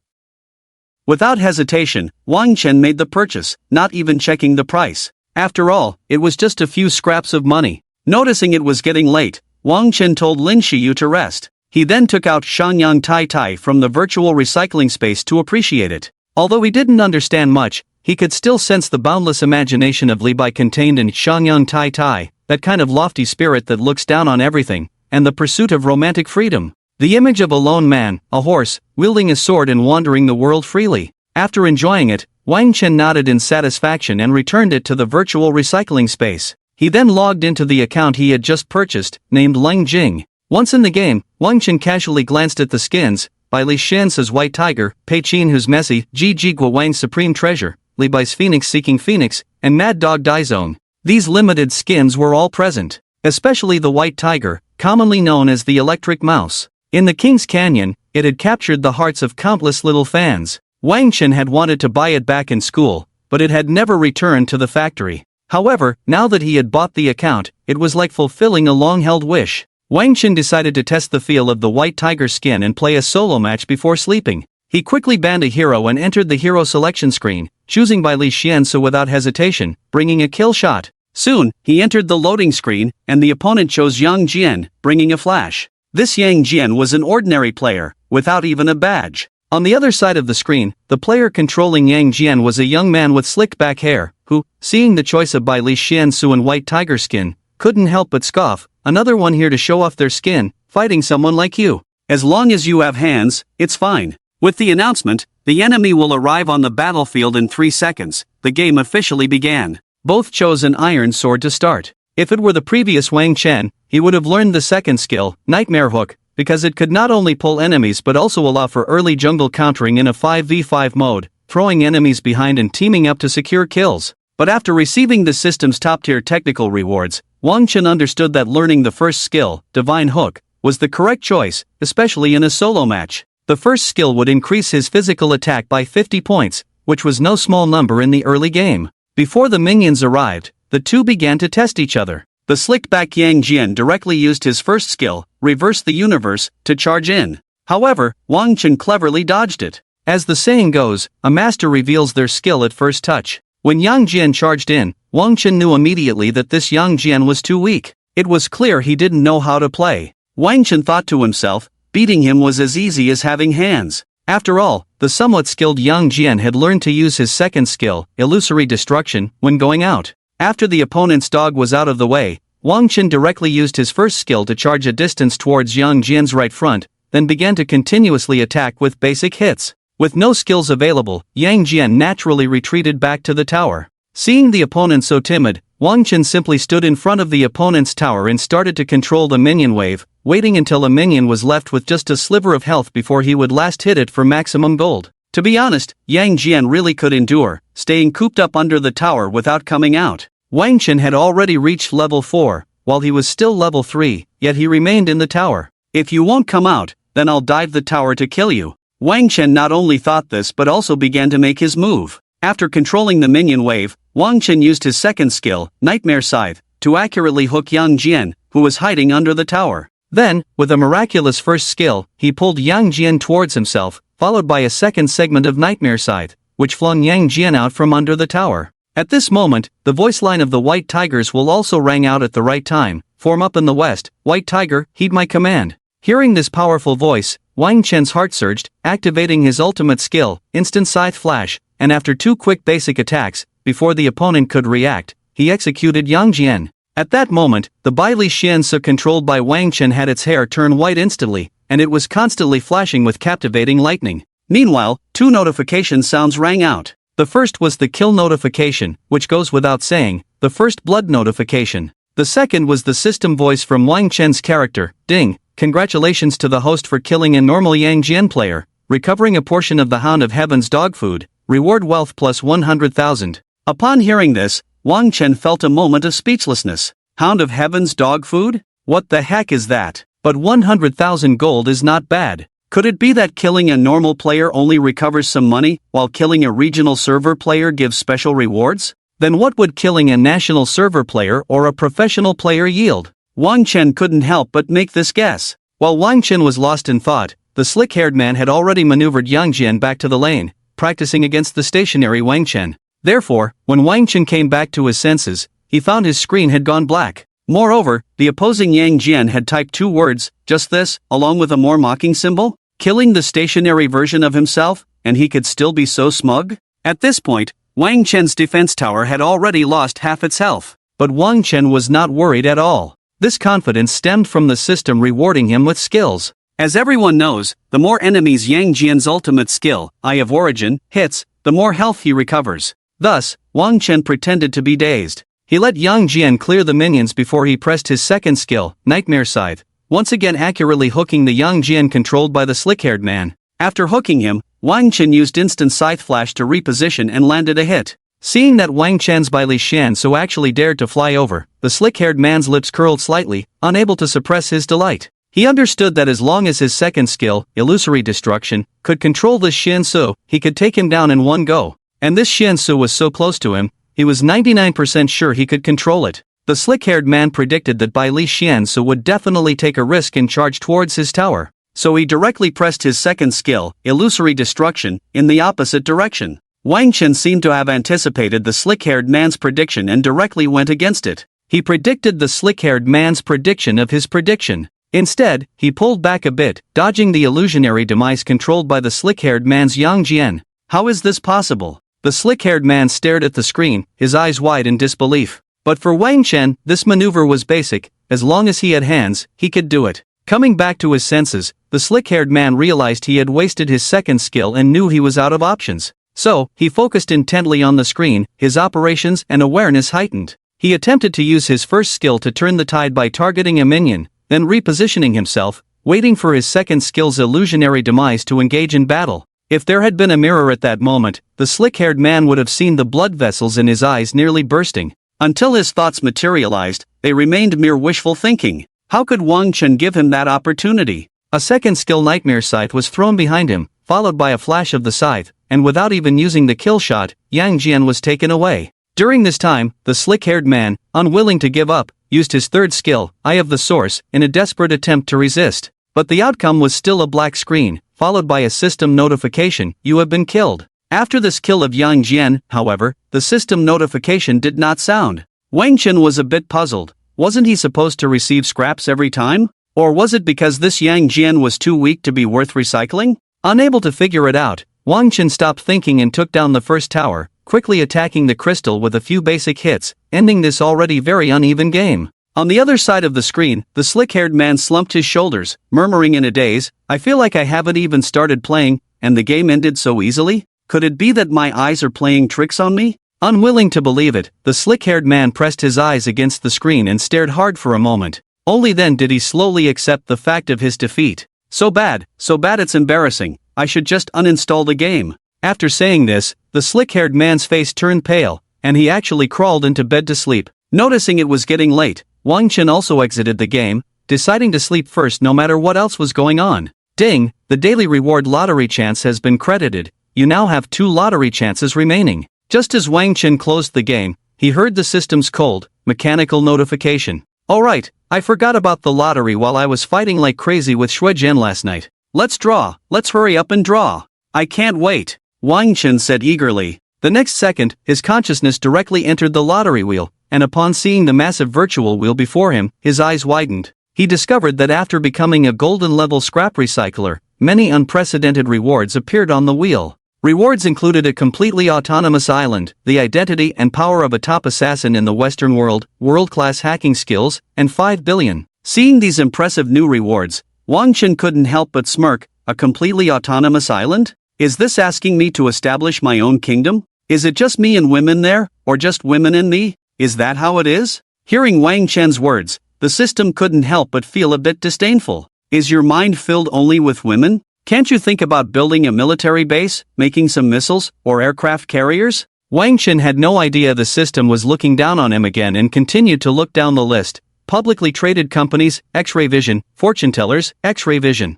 Speaker 1: Without hesitation, Wang Chen made the purchase, not even checking the price. After all, it was just a few scraps of money. Noticing it was getting late, Wang Chen told Lin Xiyu to rest. He then took out Xiangyang Tai Tai from the virtual recycling space to appreciate it. Although he didn't understand much, he could still sense the boundless imagination of Li Bai contained in Xiangyang Tai Tai, that kind of lofty spirit that looks down on everything, and the pursuit of romantic freedom. The image of a lone man, a horse, wielding a sword and wandering the world freely. After enjoying it, Wang Chen nodded in satisfaction and returned it to the virtual recycling space. He then logged into the account he had just purchased, named Leng Jing. Once in the game, Wang Chen casually glanced at the skins, by Li Xian's White Tiger, Pei Qin Hu's Messi, Ji Jigua Wang's Supreme Treasure, Li Bai's Phoenix Seeking Phoenix, and Mad Dog Daizong. These limited skins were all present, especially the White Tiger, commonly known as the Electric Mouse. In the King's Canyon, it had captured the hearts of countless little fans. Wang Chen had wanted to buy it back in school, but it had never returned to the factory. However, now that he had bought the account, it was like fulfilling a long-held wish. Wang Chen decided to test the feel of the White Tiger skin and play a solo match before sleeping. He quickly banned a hero and entered the hero selection screen, choosing by Li Xiansu without hesitation, bringing a kill shot. Soon, he entered the loading screen, and the opponent chose Yang Jian, bringing a flash. This Yang Jian was an ordinary player, without even a badge. On the other side of the screen, the player controlling Yang Jian was a young man with slicked back hair, who, seeing the choice of Bai Li Xiansu and White Tiger skin, couldn't help but scoff. Another one here to show off their skin, fighting someone like you. As long as you have hands, it's fine. With the announcement, the enemy will arrive on the battlefield in 3 seconds, the game officially began. Both chose an iron sword to start. If it were the previous Wang Chen, he would have learned the second skill, Nightmare Hook, because it could not only pull enemies but also allow for early jungle countering in a 5v5 mode, throwing enemies behind and teaming up to secure kills. But after receiving the system's top-tier technical rewards, Wang Chen understood that learning the first skill, Divine Hook, was the correct choice, especially in a solo match. The first skill would increase his physical attack by 50 points, which was no small number in the early game. Before the minions arrived, the two began to test each other. The slicked-back Yang Jian directly used his first skill, Reverse the Universe, to charge in. However, Wang Chen cleverly dodged it. As the saying goes, a master reveals their skill at first touch. When Yang Jian charged in, Wang Chen knew immediately that this Yang Jian was too weak. It was clear he didn't know how to play. Wang Chen thought to himself, beating him was as easy as having hands. After all, the somewhat skilled Yang Jian had learned to use his second skill, Illusory Destruction, when going out. After the opponent's dog was out of the way, Wang Chen directly used his first skill to charge a distance towards Yang Jian's right front, then began to continuously attack with basic hits. With no skills available, Yang Jian naturally retreated back to the tower. Seeing the opponent so timid, Wang Chen simply stood in front of the opponent's tower and started to control the minion wave, waiting until a minion was left with just a sliver of health before he would last hit it for maximum gold. To be honest, Yang Jian really could endure, staying cooped up under the tower without coming out. Wang Chen had already reached level 4, while he was still level 3, yet he remained in the tower. If you won't come out, then I'll dive the tower to kill you. Wang Chen not only thought this but also began to make his move. After controlling the minion wave, Wang Chen used his second skill, Nightmare Scythe, to accurately hook Yang Jian, who was hiding under the tower. Then, with a miraculous first skill, he pulled Yang Jian towards himself, followed by a second segment of Nightmare Scythe, which flung Yang Jian out from under the tower. At this moment, the voice line of the White Tigers will also rang out at the right time. Form up in the west, White Tiger, heed my command. Hearing this powerful voice, Wang Chen's heart surged, activating his ultimate skill, Instant Scythe Flash, and after two quick basic attacks, before the opponent could react, he executed Yang Jian. At that moment, the Bai Li Xiansu controlled by Wang Chen had its hair turn white instantly, and it was constantly flashing with captivating lightning. Meanwhile, two notification sounds rang out. The first was the kill notification, which goes without saying, the first blood notification. The second was the system voice from Wang Chen's character, Ding. Congratulations to the host for killing a normal Yang Jian player, recovering a portion of the Hound of Heaven's dog food, reward wealth plus 100,000. Upon hearing this, Wang Chen felt a moment of speechlessness. Hound of Heaven's dog food? What the heck is that? But 100,000 gold is not bad. Could it be that killing a normal player only recovers some money, while killing a regional server player gives special rewards? Then what would killing a national server player or a professional player yield? Wang Chen couldn't help but make this guess. While Wang Chen was lost in thought, the slick-haired man had already maneuvered Yang Jian back to the lane, practicing against the stationary Wang Chen. Therefore, when Wang Chen came back to his senses, he found his screen had gone black. Moreover, the opposing Yang Jian had typed two words, just this, along with a more mocking symbol? Killing the stationary version of himself, and he could still be so smug? At this point, Wang Chen's defense tower had already lost half its health. But Wang Chen was not worried at all. This confidence stemmed from the system rewarding him with skills. As everyone knows, the more enemies Yang Jian's ultimate skill, Eye of Origin, hits, the more health he recovers. Thus, Wang Chen pretended to be dazed. He let Yang Jian clear the minions before he pressed his second skill, Nightmare Scythe, once again accurately hooking the Yang Jian controlled by the slick-haired man. After hooking him, Wang Chen used Instant Scythe Flash to reposition and landed a hit. Seeing that Wang Chen's Bai Li Xiansu actually dared to fly over, the slick-haired man's lips curled slightly, unable to suppress his delight. He understood that as long as his second skill, Illusory Destruction, could control this Xiansu, he could take him down in one go. And this Xiansu was so close to him, he was 99% sure he could control it. The slick-haired man predicted that Bai Li Xiansu would definitely take a risk and charge towards his tower. So he directly pressed his second skill, Illusory Destruction, in the opposite direction. Wang Chen seemed to have anticipated the slick-haired man's prediction and directly went against it. He predicted the slick-haired man's prediction of his prediction. Instead, he pulled back a bit, dodging the illusionary demise controlled by the slick-haired man's Yang Jian. How is this possible? The slick-haired man stared at the screen, his eyes wide in disbelief. But for Wang Chen, this maneuver was basic. As long as he had hands, he could do it. Coming back to his senses, the slick-haired man realized he had wasted his second skill and knew he was out of options. So, he focused intently on the screen, his operations and awareness heightened. He attempted to use his first skill to turn the tide by targeting a minion, then repositioning himself, waiting for his second skill's illusionary demise to engage in battle. If there had been a mirror at that moment, the slick-haired man would have seen the blood vessels in his eyes nearly bursting. Until his thoughts materialized, they remained mere wishful thinking. How could Wang Chen give him that opportunity? A second skill nightmare scythe was thrown behind him, followed by a flash of the scythe, and without even using the kill shot, Yang Jian was taken away. During this time, the slick-haired man, unwilling to give up, used his third skill, Eye of the Source, in a desperate attempt to resist. But the outcome was still a black screen, followed by a system notification, "You have been killed." After this kill of Yang Jian, however, the system notification did not sound. Wang Chen was a bit puzzled. Wasn't he supposed to receive scraps every time? Or was it because this Yang Jian was too weak to be worth recycling? Unable to figure it out, Wang Chen stopped thinking and took down the first tower, quickly attacking the crystal with a few basic hits, ending this already very uneven game. On the other side of the screen, the slick-haired man slumped his shoulders, murmuring in a daze, "I feel like I haven't even started playing, and the game ended so easily? Could it be that my eyes are playing tricks on me?" Unwilling to believe it, the slick-haired man pressed his eyes against the screen and stared hard for a moment. Only then did he slowly accept the fact of his defeat. So bad it's embarrassing. I should just uninstall the game." After saying this, the slick-haired man's face turned pale, and he actually crawled into bed to sleep. Noticing it was getting late, Wang Chen also exited the game, deciding to sleep first no matter what else was going on. Ding, the daily reward lottery chance has been credited. You now have 2 lottery chances remaining. Just as Wang Chen closed the game, he heard the system's cold, mechanical notification. "Alright, I forgot about the lottery while I was fighting like crazy with Shui Jian last night. Let's draw, let's hurry up and draw." "I can't wait," Wang Chen said eagerly. The next second, his consciousness directly entered the lottery wheel, and upon seeing the massive virtual wheel before him, his eyes widened. He discovered that after becoming a golden-level scrap recycler, many unprecedented rewards appeared on the wheel. Rewards included a completely autonomous island, the identity and power of a top assassin in the Western world, world-class hacking skills, and 5 billion. Seeing these impressive new rewards, Wang Chen couldn't help but smirk. A completely autonomous island? Is this asking me to establish my own kingdom? Is it just me and women there, or just women and me? Is that how it is? Hearing Wang Chen's words, the system couldn't help but feel a bit disdainful. Is your mind filled only with women? Can't you think about building a military base, making some missiles, or aircraft carriers? Wang Chen had no idea the system was looking down on him again and continued to look down the list. Publicly traded companies, X-Ray Vision, fortune tellers, X-Ray Vision.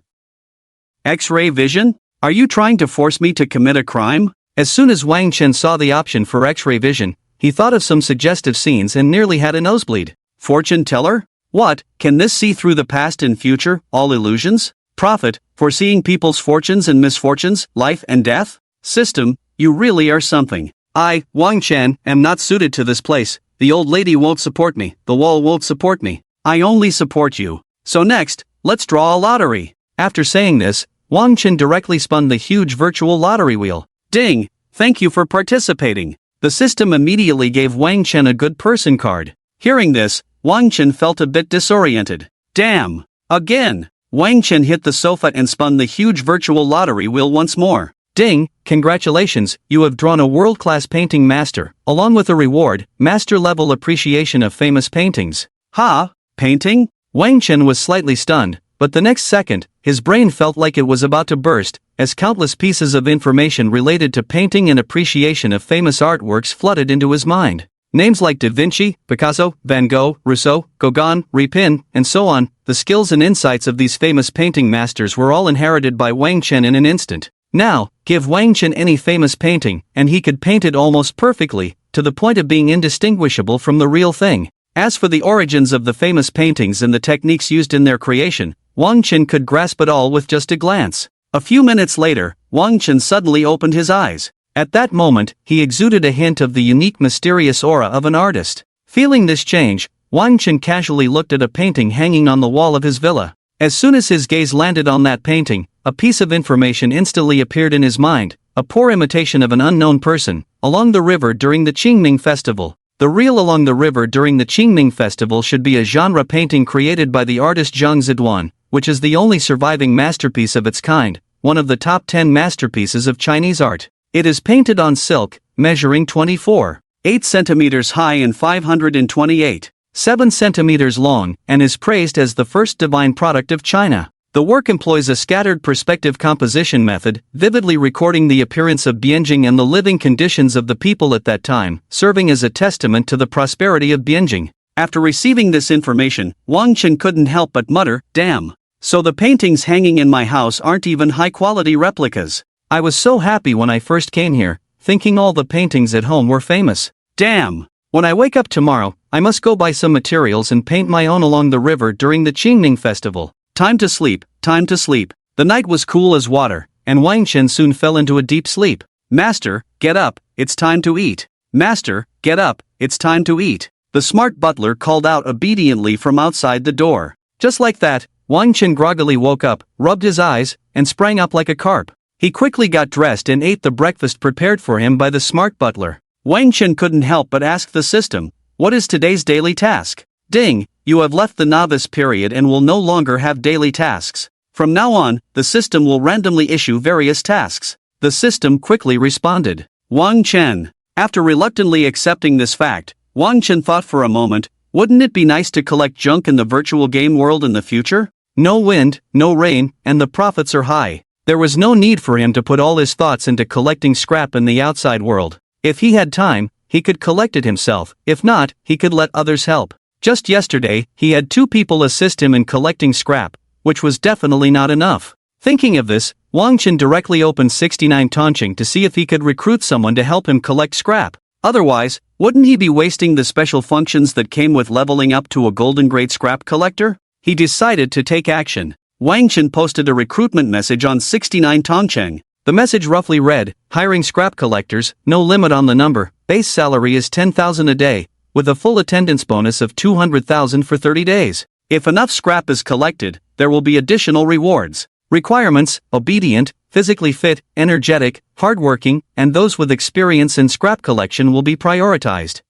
Speaker 1: X-Ray Vision? Are you trying to force me to commit a crime? As soon as Wang Chen saw the option for X-Ray Vision, he thought of some suggestive scenes and nearly had a nosebleed. Fortune teller? What, can this see through the past and future, all illusions? Prophet, foreseeing people's fortunes and misfortunes, life and death? System, you really are something. I, Wang Chen, am not suited to this place. The old lady won't support me, the wall won't support me. I only support you. So next, let's draw a lottery. After saying this, Wang Chen directly spun the huge virtual lottery wheel. Ding! Thank you for participating. The system immediately gave Wang Chen a good person card. Hearing this, Wang Chen felt a bit disoriented. Damn! Again! Wang Chen hit the sofa and spun the huge virtual lottery wheel once more. Ding! Congratulations, you have drawn a world-class painting master, along with a reward, master-level appreciation of famous paintings. Ha! Painting? Wang Chen was slightly stunned, but the next second, his brain felt like it was about to burst, as countless pieces of information related to painting and appreciation of famous artworks flooded into his mind. Names like Da Vinci, Picasso, Van Gogh, Rousseau, Gauguin, Repin, and so on, the skills and insights of these famous painting masters were all inherited by Wang Chen in an instant. Now, give Wang Chen any famous painting, and he could paint it almost perfectly, to the point of being indistinguishable from the real thing. As for the origins of the famous paintings and the techniques used in their creation, Wang Chen could grasp it all with just a glance. A few minutes later, Wang Chen suddenly opened his eyes. At that moment, he exuded a hint of the unique mysterious aura of an artist. Feeling this change, Wang Chen casually looked at a painting hanging on the wall of his villa. As soon as his gaze landed on that painting, a piece of information instantly appeared in his mind, a poor imitation of an unknown person, along the river during the Qingming Festival. The real along the river during the Qingming Festival should be a genre painting created by the artist Zhang Ziduan, which is the only surviving masterpiece of its kind, one of the top 10 masterpieces of Chinese art. It is painted on silk, measuring 24.8 centimeters high and 528.7 centimeters long, and is praised as the first divine product of China. The work employs a scattered perspective composition method, vividly recording the appearance of Bianjing and the living conditions of the people at that time, serving as a testament to the prosperity of Bianjing. After receiving this information, Wang Chen couldn't help but mutter, "Damn. So the paintings hanging in my house aren't even high-quality replicas. I was so happy when I first came here, thinking all the paintings at home were famous. Damn. When I wake up tomorrow, I must go buy some materials and paint my own along the river during the Qingming festival. Time to sleep, time to sleep." The night was cool as water, and Wang Chen soon fell into a deep sleep. "Master, get up, it's time to eat. Master, get up, it's time to eat." The smart butler called out obediently from outside the door. Just like that, Wang Chen groggily woke up, rubbed his eyes, and sprang up like a carp. He quickly got dressed and ate the breakfast prepared for him by the smart butler. Wang Chen couldn't help but ask the system, "What is today's daily task?" "Ding, you have left the novice period and will no longer have daily tasks. From now on, the system will randomly issue various tasks." The system quickly responded. Wang Chen. After reluctantly accepting this fact, Wang Chen thought for a moment, wouldn't it be nice to collect junk in the virtual game world in the future? No wind, no rain, and the profits are high. There was no need for him to put all his thoughts into collecting scrap in the outside world. If he had time, he could collect it himself. If not, he could let others help. Just yesterday, he had 2 people assist him in collecting scrap, which was definitely not enough. Thinking of this, Wang Chen directly opened 69 Tonqing to see if he could recruit someone to help him collect scrap. Otherwise, wouldn't he be wasting the special functions that came with leveling up to a golden grade scrap collector? He decided to take action. Wang Chen posted a recruitment message on 69 Tongcheng. The message roughly read, "Hiring scrap collectors, no limit on the number, base salary is 10,000 a day, with a full attendance bonus of 200,000 for 30 days. If enough scrap is collected, there will be additional rewards. Requirements: obedient, physically fit, energetic, hardworking, and those with experience in scrap collection will be prioritized."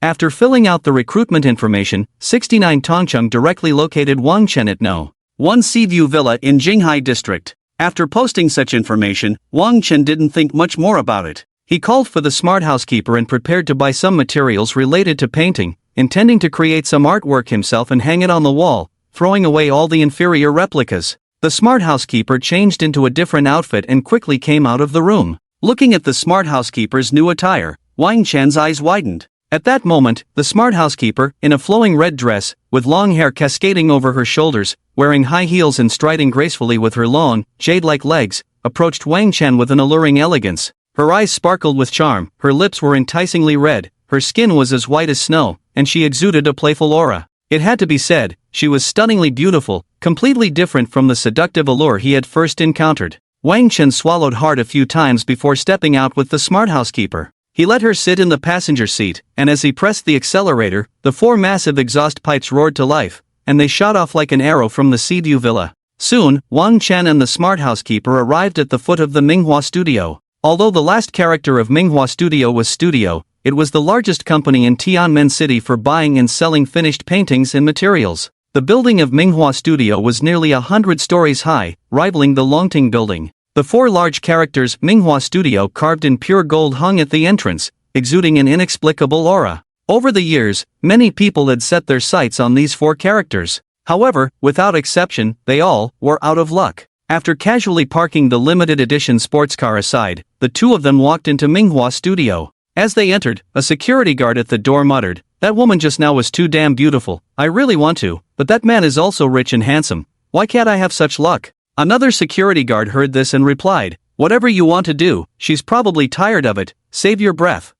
Speaker 1: After filling out the recruitment information, 69 Tongcheng directly located Wang Chen at No. 1 Seaview Villa in Jinghai District. After posting such information, Wang Chen didn't think much more about it. He called for the smart housekeeper and prepared to buy some materials related to painting, intending to create some artwork himself and hang it on the wall, throwing away all the inferior replicas. The smart housekeeper changed into a different outfit and quickly came out of the room. Looking at the smart housekeeper's new attire, Wang Chen's eyes widened. At that moment, the smart housekeeper, in a flowing red dress, with long hair cascading over her shoulders, wearing high heels and striding gracefully with her long, jade-like legs, approached Wang Chen with an alluring elegance. Her eyes sparkled with charm, her lips were enticingly red, her skin was as white as snow, and she exuded a playful aura. It had to be said, she was stunningly beautiful, completely different from the seductive allure he had first encountered. Wang Chen swallowed hard a few times before stepping out with the smart housekeeper. He let her sit in the passenger seat, and as he pressed the accelerator, the 4 massive exhaust pipes roared to life, and they shot off like an arrow from the Seaview Villa. Soon, Wang Chen and the smart housekeeper arrived at the foot of the Minghua Studio. Although the last character of Minghua Studio was Studio, it was the largest company in Tianmen City for buying and selling finished paintings and materials. The building of Minghua Studio was nearly 100 stories high, rivaling the Longting Building. The 4 large characters Minghua Studio carved in pure gold hung at the entrance, exuding an inexplicable aura. Over the years, many people had set their sights on these 4 characters. However, without exception, they all were out of luck. After casually parking the limited edition sports car aside, the 2 of them walked into Minghua Studio. As they entered, a security guard at the door muttered, "That woman just now was too damn beautiful. I really want to, but that man is also rich and handsome. Why can't I have such luck?" Another security guard heard this and replied, "Whatever you want to do, she's probably tired of it, save your breath.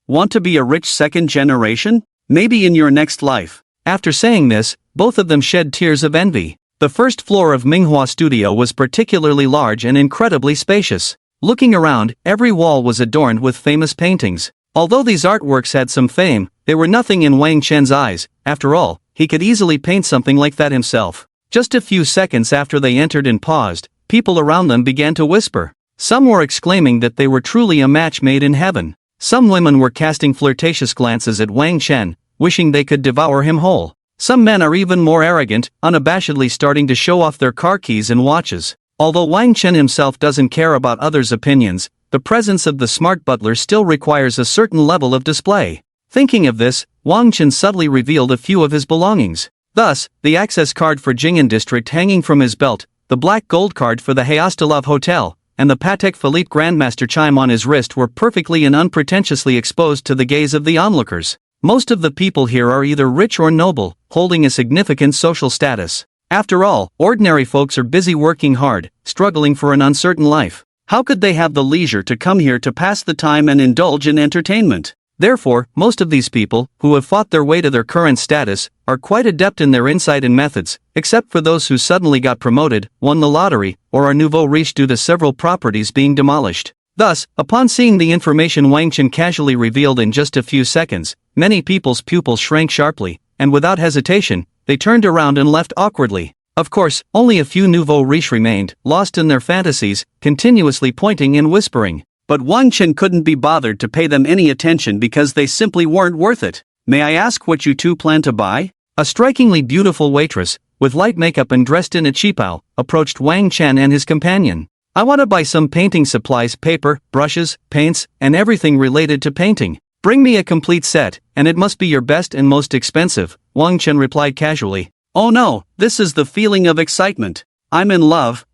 Speaker 1: Want to be a rich second generation? Maybe in your next life." After saying this, both of them shed tears of envy. The first floor of Minghua Studio was particularly large and incredibly spacious. Looking around, every wall was adorned with famous paintings. Although these artworks had some fame, they were nothing in Wang Chen's eyes. After all, he could easily paint something like that himself. Just a few seconds after they entered and paused, people around them began to whisper. Some were exclaiming that they were truly a match made in heaven. Some women were casting flirtatious glances at Wang Chen, wishing they could devour him whole. Some men are even more arrogant, unabashedly starting to show off their car keys and watches. Although Wang Chen himself doesn't care about others' opinions, the presence of the smart butler still requires a certain level of display. Thinking of this, Wang Chen subtly revealed a few of his belongings. Thus, the access card for Jing'an district hanging from his belt, the black gold card for the Hayastalav Hotel, and the Patek Philippe Grandmaster chime on his wrist were perfectly and unpretentiously exposed to the gaze of the onlookers. Most of the people here are either rich or noble, holding a significant social status. After all, ordinary folks are busy working hard, struggling for an uncertain life. How could they have the leisure to come here to pass the time and indulge in entertainment? Therefore, most of these people, who have fought their way to their current status, are quite adept in their insight and methods, except for those who suddenly got promoted, won the lottery, or are nouveau riche due to several properties being demolished. Thus, upon seeing the information Wang Chen casually revealed in just a few seconds, many people's pupils shrank sharply, and without hesitation, they turned around and left awkwardly. Of course, only a few nouveau riche remained, lost in their fantasies, continuously pointing and whispering. But Wang Chen couldn't be bothered to pay them any attention because they simply weren't worth it. May I ask what you two plan to buy? A strikingly beautiful waitress, with light makeup and dressed in a qipao, approached Wang Chen and his companion. I want to buy some painting supplies, paper, brushes, paints, and everything related to painting. Bring me a complete set, and it must be your best and most expensive, Wang Chen replied casually. Oh no, this is the feeling of excitement. I'm in love.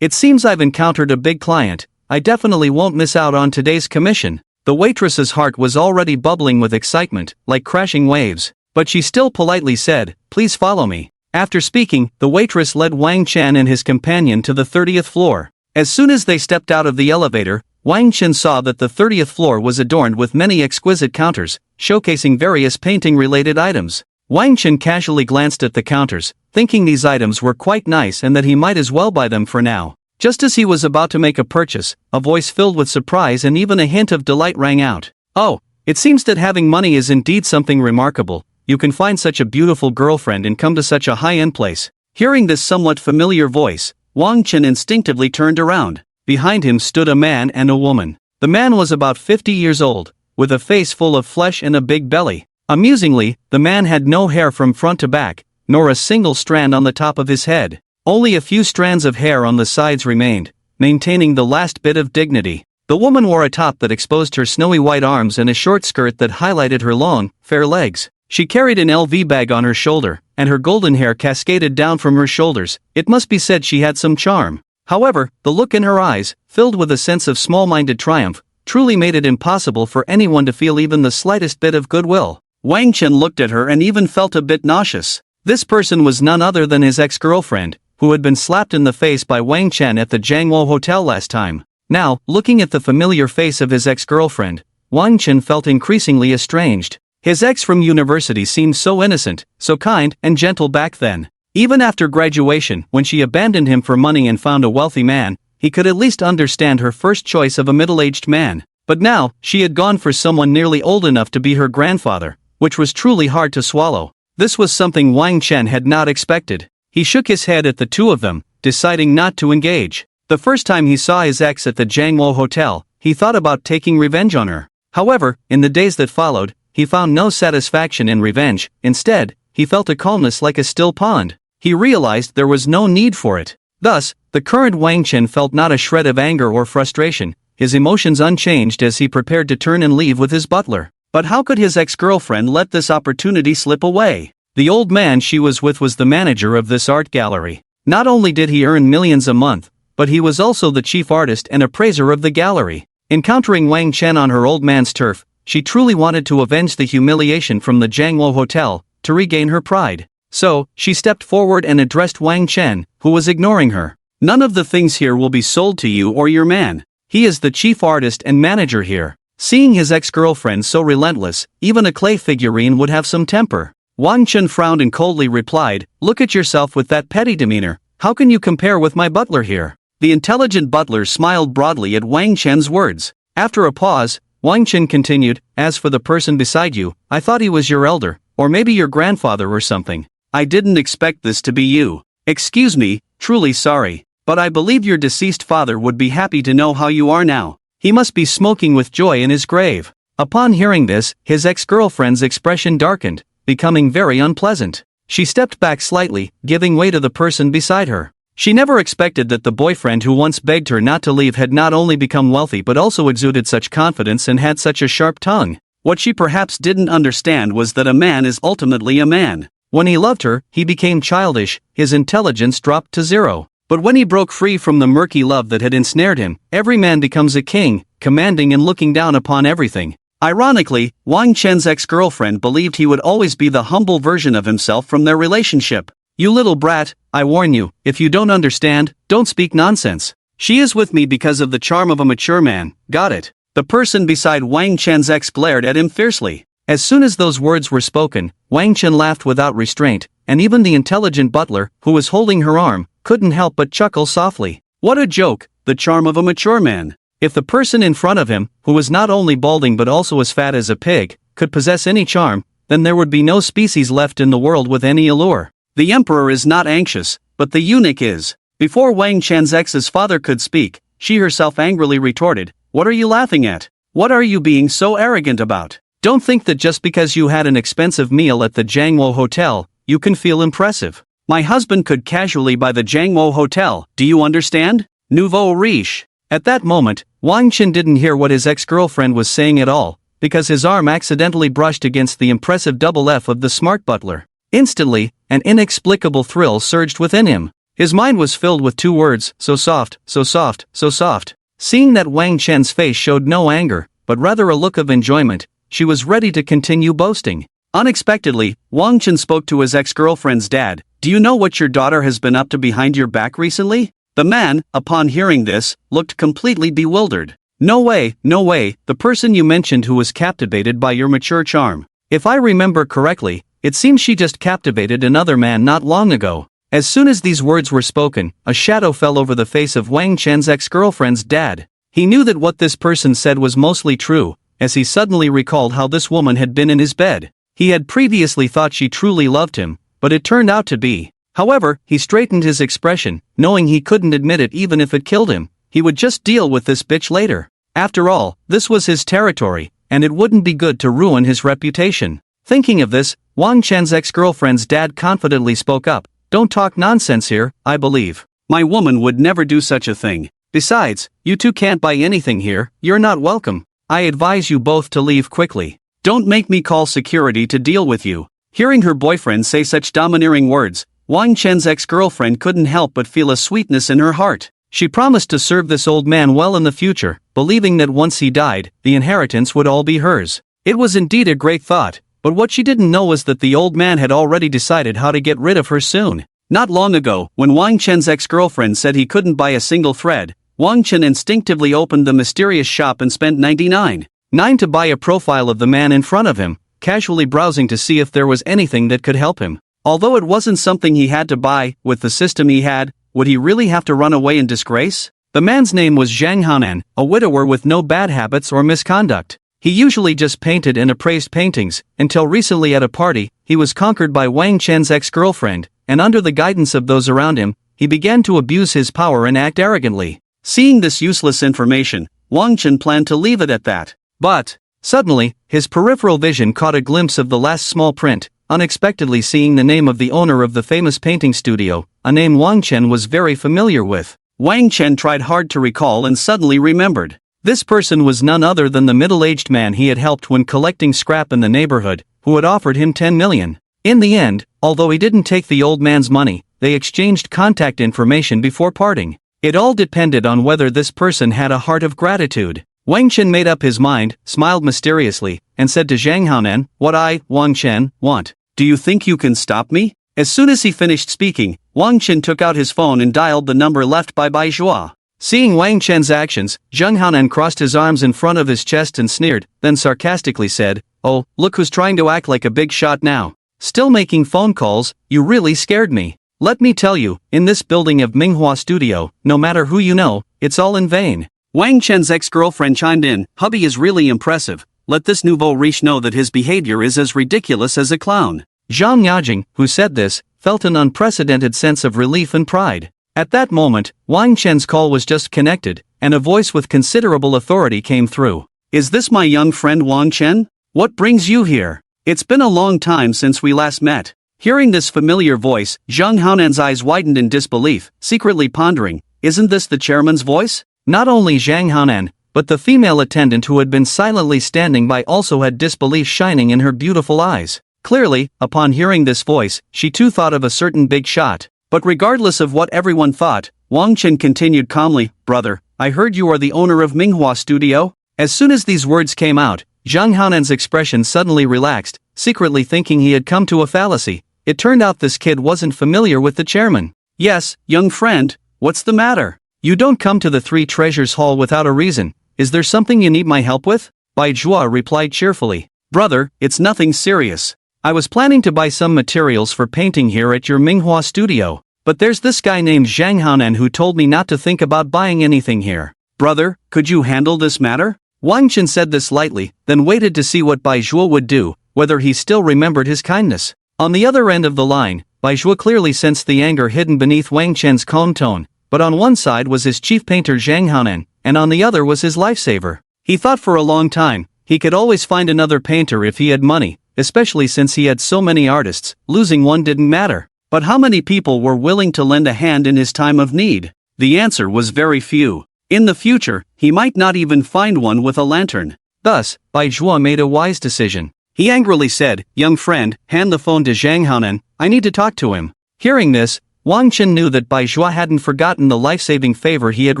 Speaker 1: It seems I've encountered a big client. I definitely won't miss out on today's commission. The waitress's heart was already bubbling with excitement, like crashing waves. But she still politely said, please follow me. After speaking, the waitress led Wang Chen and his companion to the 30th floor. As soon as they stepped out of the elevator, Wang Chen saw that the 30th floor was adorned with many exquisite counters, showcasing various painting-related items. Wang Chen casually glanced at the counters, thinking these items were quite nice and that he might as well buy them for now. Just as he was about to make a purchase, a voice filled with surprise and even a hint of delight rang out. Oh, it seems that having money is indeed something remarkable. You can find such a beautiful girlfriend and come to such a high-end place. Hearing this somewhat familiar voice, Wang Chen instinctively turned around. Behind him stood a man and a woman. The man was about 50 years old, with a face full of flesh and a big belly. Amusingly, the man had no hair from front to back, nor a single strand on the top of his head. Only a few strands of hair on the sides remained, maintaining the last bit of dignity. The woman wore a top that exposed her snowy white arms and a short skirt that highlighted her long, fair legs. She carried an LV bag on her shoulder, and her golden hair cascaded down from her shoulders. It must be said she had some charm. However, the look in her eyes, filled with a sense of small-minded triumph, truly made it impossible for anyone to feel even the slightest bit of goodwill. Wang Chen looked at her and even felt a bit nauseous. This person was none other than his ex-girlfriend, who had been slapped in the face by Wang Chen at the Jiangwo Hotel last time. Now, looking at the familiar face of his ex-girlfriend, Wang Chen felt increasingly estranged. His ex from university seemed so innocent, so kind and gentle back then. Even after graduation, when she abandoned him for money and found a wealthy man, he could at least understand her first choice of a middle-aged man. But now, she had gone for someone nearly old enough to be her grandfather, which was truly hard to swallow. This was something Wang Chen had not expected. He shook his head at the two of them, deciding not to engage. The first time he saw his ex at the Jiangwo Hotel, he thought about taking revenge on her. However, in the days that followed, he found no satisfaction in revenge. Instead, he felt a calmness like a still pond. He realized there was no need for it. Thus, the current Wang Chen felt not a shred of anger or frustration, his emotions unchanged as he prepared to turn and leave with his butler. But how could his ex-girlfriend let this opportunity slip away? The old man she was with was the manager of this art gallery. Not only did he earn millions a month, but he was also the chief artist and appraiser of the gallery. Encountering Wang Chen on her old man's turf, she truly wanted to avenge the humiliation from the Jiangwo Hotel, to regain her pride. So, she stepped forward and addressed Wang Chen, who was ignoring her. None of the things here will be sold to you or your man. He is the chief artist and manager here. Seeing his ex-girlfriend so relentless, even a clay figurine would have some temper. Wang Chen frowned and coldly replied, look at yourself with that petty demeanor. How can you compare with my butler here? The intelligent butler smiled broadly at Wang Chen's words. After a pause, Wang Chen continued, as for the person beside you, I thought he was your elder, or maybe your grandfather or something. I didn't expect this to be you. Excuse me, truly sorry, but I believe your deceased father would be happy to know how you are now. He must be smoking with joy in his grave. Upon hearing this, his ex-girlfriend's expression darkened, becoming very unpleasant. She stepped back slightly, giving way to the person beside her. She never expected that the boyfriend who once begged her not to leave had not only become wealthy but also exuded such confidence and had such a sharp tongue. What she perhaps didn't understand was that a man is ultimately a man. When he loved her, he became childish, his intelligence dropped to zero. But when he broke free from the murky love that had ensnared him, every man becomes a king, commanding and looking down upon everything. Ironically, Wang Chen's ex-girlfriend believed he would always be the humble version of himself from their relationship. "You little brat, I warn you, if you don't understand, don't speak nonsense. She is with me because of the charm of a mature man, got it?" The person beside Wang Chen's ex glared at him fiercely. As soon as those words were spoken, Wang Chen laughed without restraint, and even the intelligent butler, who was holding her arm, couldn't help but chuckle softly. What a joke, the charm of a mature man. If the person in front of him, who was not only balding but also as fat as a pig, could possess any charm, then there would be no species left in the world with any allure. The emperor is not anxious, but the eunuch is. Before Wang Chen's ex's father could speak, she herself angrily retorted, "What are you laughing at? What are you being so arrogant about? Don't think that just because you had an expensive meal at the Jiangwo Hotel, you can feel impressive. My husband could casually buy the Jiangwo Hotel, do you understand? Nouveau riche." At that moment, Wang Chen didn't hear what his ex-girlfriend was saying at all, because his arm accidentally brushed against the impressive double F of the smart butler. Instantly, an inexplicable thrill surged within him. His mind was filled with two words, so soft, so soft, so soft. Seeing that Wang Chen's face showed no anger, but rather a look of enjoyment, she was ready to continue boasting. Unexpectedly, Wang Chen spoke to his ex-girlfriend's dad. "Do you know what your daughter has been up to behind your back recently?" The man, upon hearing this, looked completely bewildered. No way, the person you mentioned who was captivated by your mature charm. If I remember correctly, it seems she just captivated another man not long ago." As soon as these words were spoken, a shadow fell over the face of Wang Chen's ex-girlfriend's dad. He knew that what this person said was mostly true, as he suddenly recalled how this woman had been in his bed. He had previously thought she truly loved him, but it turned out to be. However, he straightened his expression, knowing he couldn't admit it even if it killed him. He would just deal with this bitch later. After all, this was his territory, and it wouldn't be good to ruin his reputation. Thinking of this, Wang Chen's ex-girlfriend's dad confidently spoke up. "Don't talk nonsense here, I believe. My woman would never do such a thing. Besides, you two can't buy anything here, you're not welcome. I advise you both to leave quickly. Don't make me call security to deal with you." Hearing her boyfriend say such domineering words, Wang Chen's ex-girlfriend couldn't help but feel a sweetness in her heart. She promised to serve this old man well in the future, believing that once he died, the inheritance would all be hers. It was indeed a great thought, but what she didn't know was that the old man had already decided how to get rid of her soon. Not long ago, when Wang Chen's ex-girlfriend said he couldn't buy a single thread, Wang Chen instinctively opened the mysterious shop and spent 99.9 to buy a profile of the man in front of him, casually browsing to see if there was anything that could help him. Although it wasn't something he had to buy, with the system he had, would he really have to run away in disgrace? The man's name was Zhang Hanan, a widower with no bad habits or misconduct. He usually just painted and appraised paintings, until recently at a party, he was conquered by Wang Chen's ex-girlfriend, and under the guidance of those around him, he began to abuse his power and act arrogantly. Seeing this useless information, Wang Chen planned to leave it at that. But, suddenly, his peripheral vision caught a glimpse of the last small print, unexpectedly seeing the name of the owner of the famous painting studio, a name Wang Chen was very familiar with. Wang Chen tried hard to recall and suddenly remembered. This person was none other than the middle-aged man he had helped when collecting scrap in the neighborhood, who had offered him 10 million. In the end, although he didn't take the old man's money, they exchanged contact information before parting. It all depended on whether this person had a heart of gratitude. Wang Chen made up his mind, smiled mysteriously, and said to Zhang Haonan, "What I, Wang Chen, want. Do you think you can stop me?" As soon as he finished speaking, Wang Chen took out his phone and dialed the number left by Bai Zhua. Seeing Wang Chen's actions, Zhang Haonan crossed his arms in front of his chest and sneered, then sarcastically said, "Oh, look who's trying to act like a big shot now. Still making phone calls, you really scared me. Let me tell you, in this building of Minghua Studio, no matter who you know, it's all in vain." Wang Chen's ex-girlfriend chimed in, "Hubby is really impressive. Let this nouveau riche know that his behavior is as ridiculous as a clown." Zhang Yajing, who said this, felt an unprecedented sense of relief and pride. At that moment, Wang Chen's call was just connected, and a voice with considerable authority came through. "Is this my young friend Wang Chen? What brings you here? It's been a long time since we last met." Hearing this familiar voice, Zhang Haonan's eyes widened in disbelief, secretly pondering, "Isn't this the chairman's voice?" Not only Zhang Haonan, but the female attendant who had been silently standing by also had disbelief shining in her beautiful eyes. Clearly, upon hearing this voice, she too thought of a certain big shot. But regardless of what everyone thought, Wang Chen continued calmly, "Brother, I heard you are the owner of Minghua Studio?" As soon as these words came out, Zhang Haonan's expression suddenly relaxed, secretly thinking he had come to a fallacy. It turned out this kid wasn't familiar with the chairman. "Yes, young friend, what's the matter? You don't come to the Three Treasures Hall without a reason. Is there something you need my help with?" Bai Zhua replied cheerfully. "Brother, it's nothing serious. I was planning to buy some materials for painting here at your Minghua studio, but there's this guy named Zhang Haonan who told me not to think about buying anything here. Brother, could you handle this matter?" Wang Chen said this lightly, then waited to see what Bai Zhua would do, whether he still remembered his kindness. On the other end of the line, Bai Zhua clearly sensed the anger hidden beneath Wang Chen's calm tone, but on one side was his chief painter Zhang Haonan, and on the other was his lifesaver. He thought for a long time, he could always find another painter if he had money, especially since he had so many artists. Losing one didn't matter. But how many people were willing to lend a hand in his time of need? The answer was very few. In the future, he might not even find one with a lantern. Thus, Bai Zhua made a wise decision. He angrily said, "Young friend, hand the phone to Zhang Haonan, I need to talk to him." Hearing this, Wang Chen knew that Bai Zhua hadn't forgotten the life-saving favor he had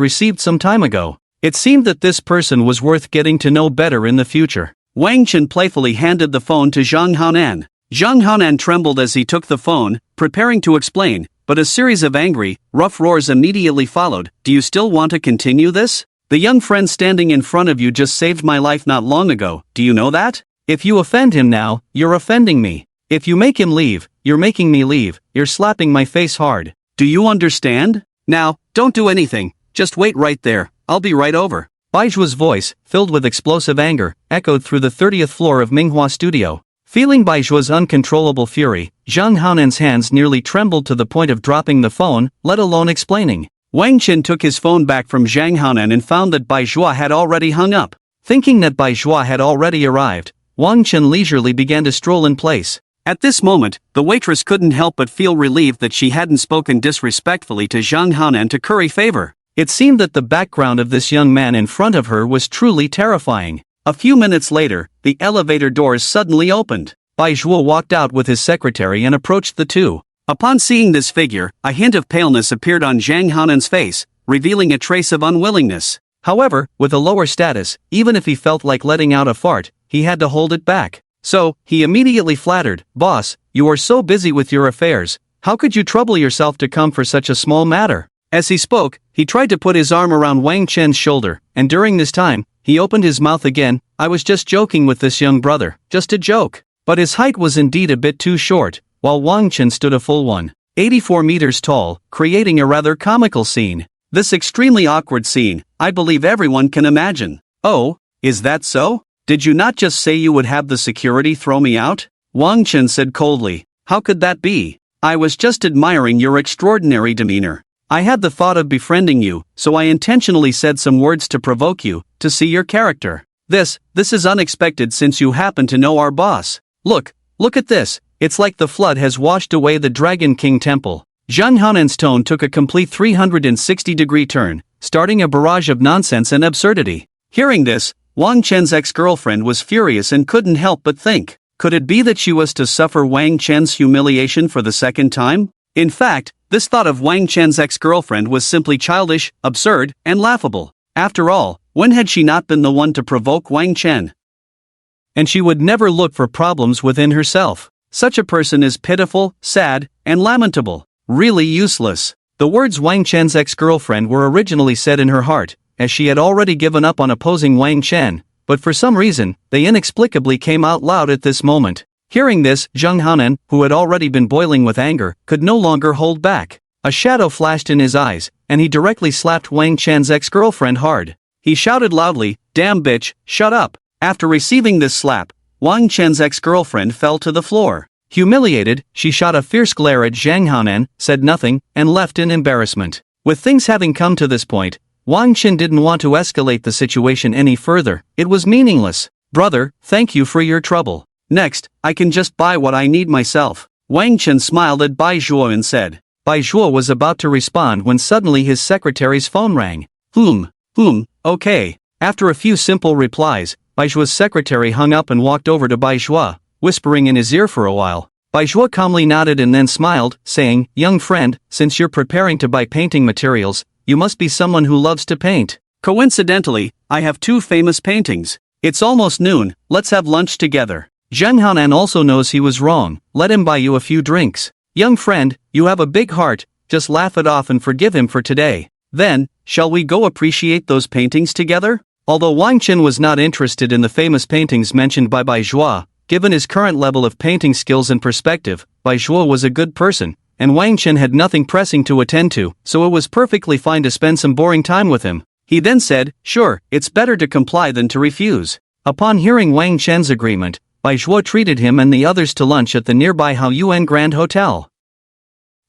Speaker 1: received some time ago. It seemed that this person was worth getting to know better in the future. Wang Chen playfully handed the phone to Zhang Haonan. Zhang Haonan trembled as he took the phone, preparing to explain, but a series of angry, rough roars immediately followed. "Do you still want to continue this? The young friend standing in front of you just saved my life not long ago, do you know that? If you offend him now, you're offending me. If you make him leave, you're making me leave, you're slapping my face hard. Do you understand? Now, don't do anything, just wait right there, I'll be right over." Bai Zhua's voice, filled with explosive anger, echoed through the 30th floor of Minghua Studio. Feeling Bai Zhua's uncontrollable fury, Zhang Haonan's hands nearly trembled to the point of dropping the phone, let alone explaining. Wang Chen took his phone back from Zhang Haonan and found that Bai Zhua had already hung up. Thinking that Bai Zhua had already arrived, Wang Chen leisurely began to stroll in place. At this moment, the waitress couldn't help but feel relieved that she hadn't spoken disrespectfully to Zhang Haonan to curry favor. It seemed that the background of this young man in front of her was truly terrifying. A few minutes later, the elevator doors suddenly opened. Bai Zhua walked out with his secretary and approached the two. Upon seeing this figure, a hint of paleness appeared on Zhang Haonan's face, revealing a trace of unwillingness. However, with a lower status, even if he felt like letting out a fart, he had to hold it back. So, he immediately flattered, "Boss, you are so busy with your affairs, how could you trouble yourself to come for such a small matter?" As he spoke, he tried to put his arm around Wang Chen's shoulder, and during this time, he opened his mouth again. "I was just joking with this young brother, just a joke." But his height was indeed a bit too short, while Wang Chen stood a full 184 meters tall, creating a rather comical scene. This extremely awkward scene, I believe everyone can imagine. "Oh, is that so? Did you not just say you would have the security throw me out?" Wang Chen said coldly. "How could that be? I was just admiring your extraordinary demeanor. I had the thought of befriending you, so I intentionally said some words to provoke you, to see your character. This is unexpected since you happen to know our boss. Look at this, it's like the flood has washed away the Dragon King Temple." Zhang Haonan's tone took a complete 360-degree turn, starting a barrage of nonsense and absurdity. Hearing this, Wang Chen's ex-girlfriend was furious and couldn't help but think, could it be that she was to suffer Wang Chen's humiliation for the second time? In fact, this thought of Wang Chen's ex-girlfriend was simply childish, absurd, and laughable. After all, when had she not been the one to provoke Wang Chen? And she would never look for problems within herself. Such a person is pitiful, sad, and lamentable. Really useless. The words Wang Chen's ex-girlfriend were originally said in her heart, as she had already given up on opposing Wang Chen, but for some reason, they inexplicably came out loud at this moment. Hearing this, Zhang Haonan, who had already been boiling with anger, could no longer hold back. A shadow flashed in his eyes, and he directly slapped Wang Chen's ex-girlfriend hard. He shouted loudly, "Damn bitch, shut up." After receiving this slap, Wang Chen's ex-girlfriend fell to the floor. Humiliated, she shot a fierce glare at Zhang Haonan, said nothing, and left in embarrassment. With things having come to this point, Wang Chen didn't want to escalate the situation any further. It was meaningless. "Brother, thank you for your trouble. Next, I can just buy what I need myself." Wang Chen smiled at Bai Zhua and said. Bai Zhua was about to respond when suddenly his secretary's phone rang. Okay. After a few simple replies, Bai Zhua's secretary hung up and walked over to Bai Zhua. whispering in his ear for a while. Bai Zhuo calmly nodded and then smiled, saying, "Young friend, since you're preparing to buy painting materials, you must be someone who loves to paint. Coincidentally, I have 2 famous paintings. It's almost noon, let's have lunch together." Zhang Haonan also knows he was wrong. "Let him buy you a few drinks. Young friend, you have a big heart, just laugh it off and forgive him for today. Then, shall we go appreciate those paintings together?" Although Wang Chen was not interested in the famous paintings mentioned by Bai Zhuo, given his current level of painting skills and perspective, Bai Zhuo was a good person, and Wang Chen had nothing pressing to attend to, so it was perfectly fine to spend some boring time with him. He then said, "Sure, it's better to comply than to refuse." Upon hearing Wang Chen's agreement, Bai Zhuo treated him and the others to lunch at the nearby Hao Yuan Grand Hotel.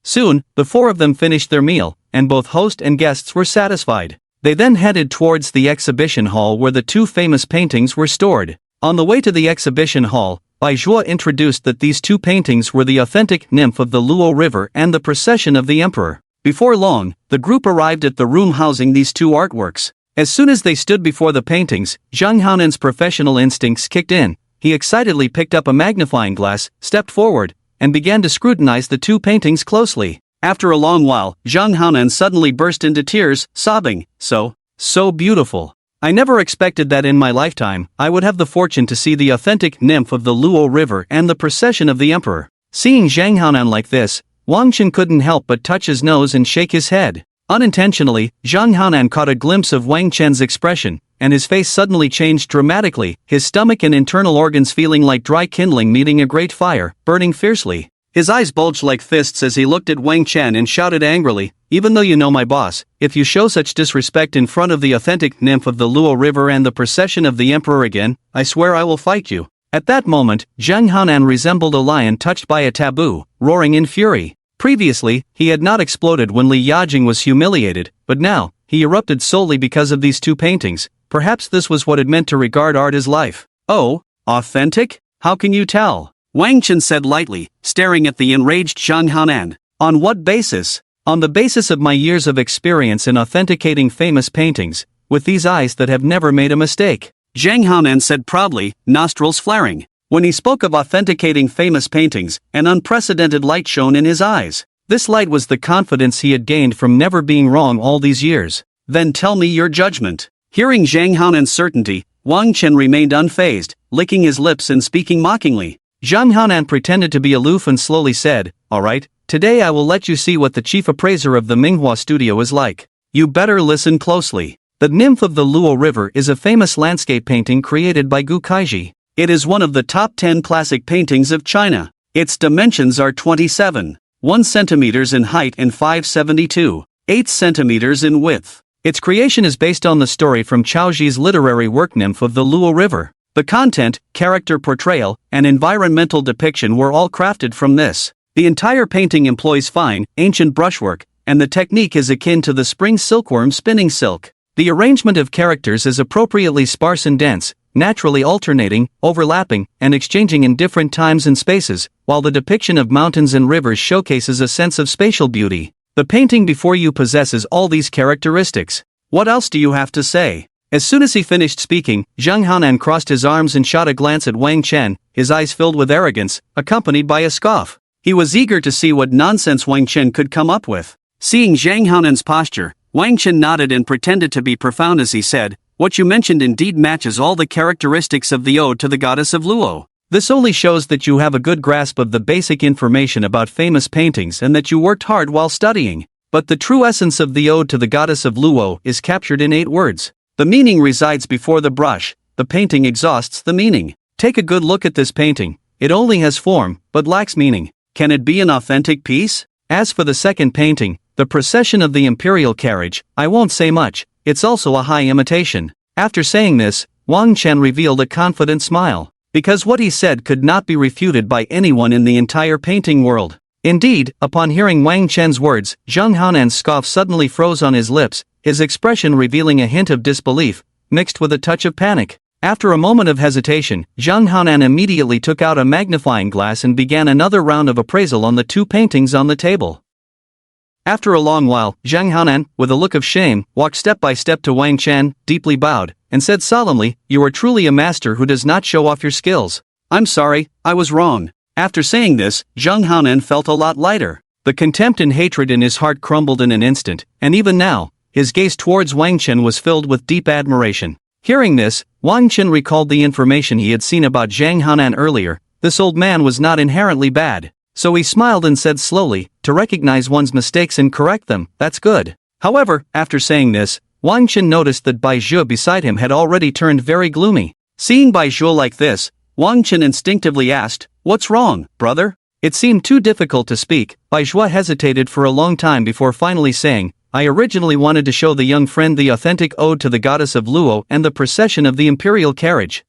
Speaker 1: Soon, the 4 of them finished their meal, and both host and guests were satisfied. They then headed towards the exhibition hall where the 2 famous paintings were stored. On the way to the exhibition hall, Bai Zhuo introduced that these 2 paintings were the authentic nymph of the Luo River and the procession of the emperor. Before long, the group arrived at the room housing these 2 artworks. As soon as they stood before the paintings, Zhang Haonan's professional instincts kicked in. He excitedly picked up a magnifying glass, stepped forward, and began to scrutinize the 2 paintings closely. After a long while, Zhang Haonan suddenly burst into tears, sobbing, So beautiful. I never expected that in my lifetime, I would have the fortune to see the authentic nymph of the Luo River and the procession of the emperor." Seeing Zhang Haonan like this, Wang Chen couldn't help but touch his nose and shake his head. Unintentionally, Zhang Haonan caught a glimpse of Wang Chen's expression, and his face suddenly changed dramatically, his stomach and internal organs feeling like dry kindling meeting a great fire, burning fiercely. His eyes bulged like fists as he looked at Wang Chen and shouted angrily, "Even though you know my boss, if you show such disrespect in front of the authentic nymph of the Luo River and the procession of the emperor again, I swear I will fight you." At that moment, Zhang Haonan resembled a lion touched by a taboo, roaring in fury. Previously, he had not exploded when Li Yajing was humiliated, but now, he erupted solely because of these 2 paintings. Perhaps this was what it meant to regard art as life. "Oh, authentic? How can you tell?" Wang Chen said lightly, staring at the enraged Zhang Haonan. "On what basis?" "On the basis of my years of experience in authenticating famous paintings, with these eyes that have never made a mistake," Zhang Haonan said proudly, nostrils flaring. When he spoke of authenticating famous paintings, an unprecedented light shone in his eyes. This light was the confidence he had gained from never being wrong all these years. "Then tell me your judgment." Hearing Zhang Haonan's certainty, Wang Chen remained unfazed, licking his lips and speaking mockingly. Zhang Haonan pretended to be aloof and slowly said, "All right, today I will let you see what the chief appraiser of the Minghua studio is like. You better listen closely. The Nymph of the Luo River is a famous landscape painting created by Gu Kaiji. It is one of the top 10 classic paintings of China. Its dimensions are 27.1 centimeters in height and 5.72.8 centimeters in width. Its creation is based on the story from Cao Zhi's literary work Nymph of the Luo River. The content, character portrayal, and environmental depiction were all crafted from this. The entire painting employs fine, ancient brushwork, and the technique is akin to the spring silkworm spinning silk. The arrangement of characters is appropriately sparse and dense, naturally alternating, overlapping, and exchanging in different times and spaces, while the depiction of mountains and rivers showcases a sense of spatial beauty. The painting before you possesses all these characteristics. What else do you have to say?" As soon as he finished speaking, Zhang Haonan crossed his arms and shot a glance at Wang Chen, his eyes filled with arrogance, accompanied by a scoff. He was eager to see what nonsense Wang Chen could come up with. Seeing Zhang Haonan's posture, Wang Chen nodded and pretended to be profound as he said, "What you mentioned indeed matches all the characteristics of the Ode to the Goddess of Luo. This only shows that you have a good grasp of the basic information about famous paintings and that you worked hard while studying. But the true essence of the Ode to the Goddess of Luo is captured in 8 words. The meaning resides before the brush, the painting exhausts the meaning. Take a good look at this painting, it only has form, but lacks meaning. Can it be an authentic piece?" As for the second painting, the procession of the imperial carriage, I won't say much, it's also a high imitation. After saying this, Wang Chen revealed a confident smile, because what he said could not be refuted by anyone in the entire painting world. Indeed, upon hearing Wang Chen's words, Zhang Haonan's scoff suddenly froze on his lips, his expression revealing a hint of disbelief, mixed with a touch of panic. After a moment of hesitation, Zhang Haonan immediately took out a magnifying glass and began another round of appraisal on the 2 paintings on the table. After a long while, Zhang Haonan, with a look of shame, walked step by step to Wang Chen, deeply bowed, and said solemnly, "You are truly a master who does not show off your skills. I'm sorry, I was wrong. After saying this, Zheng Haonan felt a lot lighter. The contempt and hatred in his heart crumbled in an instant, and even now, his gaze towards Wang Chen was filled with deep admiration. Hearing this, Wang Chen recalled the information he had seen about Zheng Haonan earlier. This old man was not inherently bad. So he smiled and said slowly, to recognize one's mistakes and correct them, that's good. However, after saying this, Wang Chen noticed that Bai Zhe beside him had already turned very gloomy. Seeing Bai Zhe like this, Wang Chen instinctively asked, "What's wrong, brother?" It seemed too difficult to speak. Bai Zhe hesitated for a long time before finally saying, "I originally wanted to show the young friend the authentic ode to the goddess of Luo and the procession of the imperial carriage.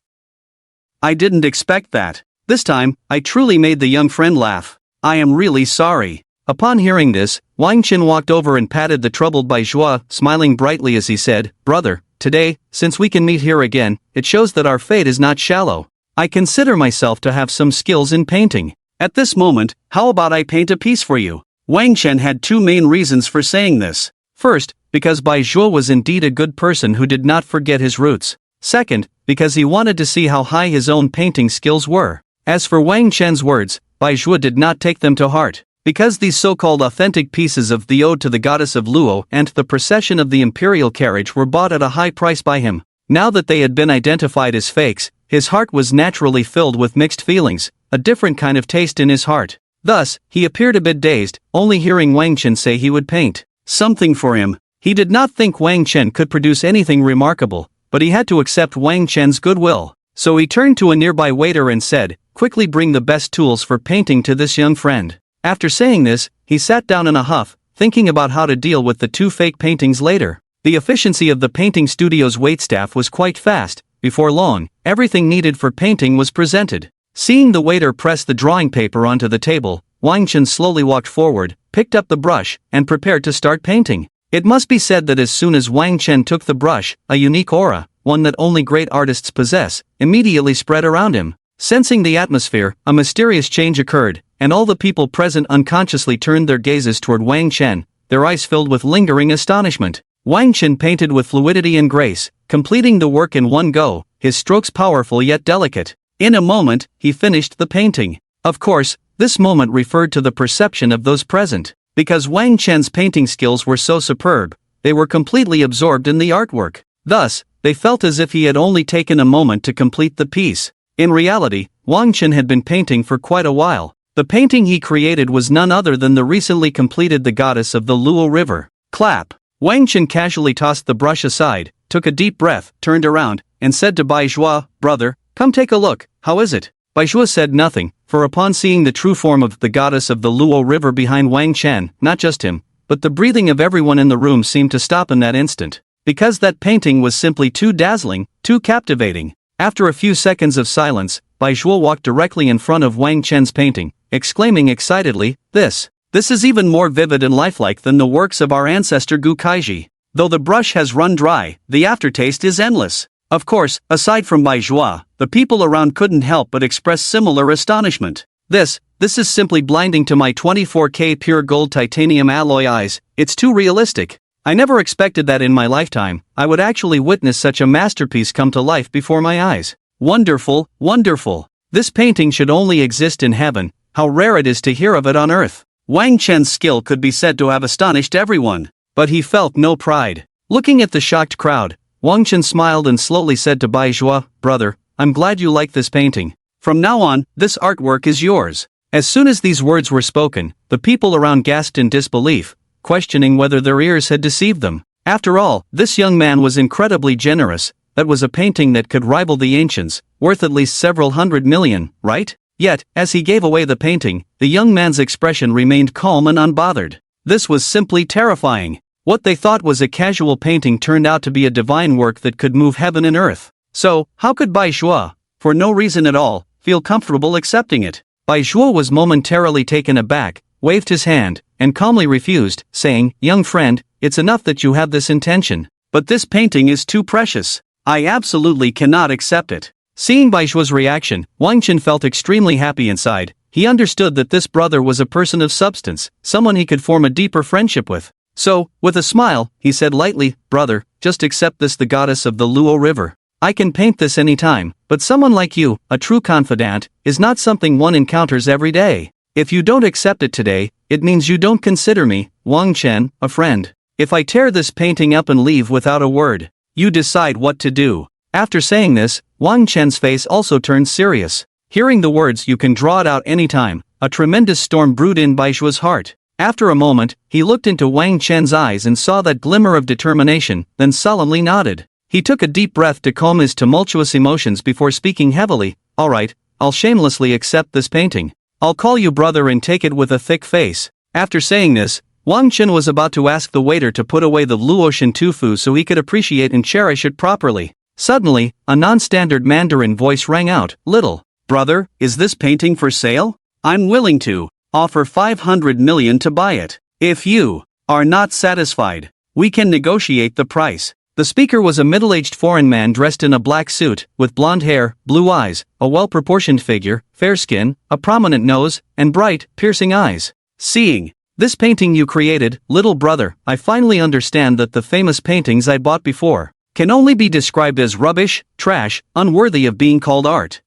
Speaker 1: I didn't expect that. This time, I truly made the young friend laugh. I am really sorry." Upon hearing this, Wang Chen walked over and patted the troubled Bai Zhe, smiling brightly as he said, "Brother, today, since we can meet here again, it shows that our fate is not shallow. I consider myself to have some skills in painting. At this moment, how about I paint a piece for you?" Wang Chen had two main reasons for saying this. First, because Bai Zhe was indeed a good person who did not forget his roots. Second, because he wanted to see how high his own painting skills were. As for Wang Chen's words, Bai Zhe did not take them to heart. Because these so-called authentic pieces of the ode to the goddess of Luo and the procession of the imperial carriage were bought at a high price by him. Now that they had been identified as fakes, his heart was naturally filled with mixed feelings, a different kind of taste in his heart. Thus, he appeared a bit dazed, only hearing Wang Chen say he would paint something for him. He did not think Wang Chen could produce anything remarkable, but he had to accept Wang Chen's goodwill. So he turned to a nearby waiter and said, "Quickly bring the best tools for painting to this young friend." After saying this, he sat down in a huff, thinking about how to deal with the two fake paintings later. The efficiency of the painting studio's waitstaff was quite fast. Before long, everything needed for painting was presented. Seeing the waiter press the drawing paper onto the table, Wang Chen slowly walked forward, picked up the brush, and prepared to start painting. It must be said that as soon as Wang Chen took the brush, a unique aura, one that only great artists possess, immediately spread around him. Sensing the atmosphere, a mysterious change occurred, and all the people present unconsciously turned their gazes toward Wang Chen, their eyes filled with lingering astonishment. Wang Chen painted with fluidity and grace, completing the work in one go, his strokes powerful yet delicate. In a moment, he finished the painting. Of course, this moment referred to the perception of those present. Because Wang Chen's painting skills were so superb, they were completely absorbed in the artwork. Thus, they felt as if he had only taken a moment to complete the piece. In reality, Wang Chen had been painting for quite a while. The painting he created was none other than the recently completed The Goddess of the Luo River. Clap. Wang Chen casually tossed the brush aside, took a deep breath, turned around, and said to Bai Zhe, "Brother, come take a look, how is it?" Bai Zhe said nothing, for upon seeing the true form of the goddess of the Luo River behind Wang Chen, not just him, but the breathing of everyone in the room seemed to stop in that instant. Because that painting was simply too dazzling, too captivating. After a few seconds of silence, Bai Zhe walked directly in front of Wang Chen's painting, exclaiming excitedly, This is even more vivid and lifelike than the works of our ancestor Gu Kaiji. Though the brush has run dry, the aftertaste is endless." Of course, aside from Bai Zhe, the people around couldn't help but express similar astonishment. This is simply blinding to my 24K pure gold titanium alloy eyes, it's too realistic. I never expected that in my lifetime, I would actually witness such a masterpiece come to life before my eyes. Wonderful, wonderful. This painting should only exist in heaven, how rare it is to hear of it on earth. Wang Chen's skill could be said to have astonished everyone, but he felt no pride. Looking at the shocked crowd, Wang Chen smiled and slowly said to Bai Zhe, "Brother, I'm glad you like this painting. From now on, this artwork is yours." As soon as these words were spoken, the people around gasped in disbelief, questioning whether their ears had deceived them. After all, this young man was incredibly generous. That was a painting that could rival the ancients, worth at least several hundred million, right? Yet, as he gave away the painting, the young man's expression remained calm and unbothered. This was simply terrifying. What they thought was a casual painting turned out to be a divine work that could move heaven and earth. So, how could Bai Zhe, for no reason at all, feel comfortable accepting it? Bai Zhe was momentarily taken aback, waved his hand, and calmly refused, saying, "Young friend, it's enough that you have this intention. But this painting is too precious. I absolutely cannot accept it." Seeing Bai Zhe's reaction, Wang Chen felt extremely happy inside. He understood that this brother was a person of substance, someone he could form a deeper friendship with. So, with a smile, he said lightly, "Brother, just accept this, the goddess of the Luo River. I can paint this anytime, but someone like you, a true confidant, is not something one encounters every day. If you don't accept it today, it means you don't consider me, Wang Chen, a friend. If I tear this painting up and leave without a word, you decide what to do." After saying this, Wang Chen's face also turned serious. Hearing the words "you can draw it out anytime," a tremendous storm brewed in Baishua's heart. After a moment, he looked into Wang Chen's eyes and saw that glimmer of determination, then solemnly nodded. He took a deep breath to calm his tumultuous emotions before speaking heavily. "All right, I'll shamelessly accept this painting. I'll call you brother and take it with a thick face." After saying this, Wang Chen was about to ask the waiter to put away the Luotian tofu so he could appreciate and cherish it properly. Suddenly, a non-standard Mandarin voice rang out, "Little brother, is this painting for sale? I'm willing to offer 500 million to buy it. If you are not satisfied, we can negotiate the price." The speaker was a middle-aged foreign man dressed in a black suit, with blonde hair, blue eyes, a well-proportioned figure, fair skin, a prominent nose, and bright, piercing eyes. "Seeing this painting you created, little brother, I finally understand that the famous paintings I bought before can only be described as rubbish, trash, unworthy of being called art."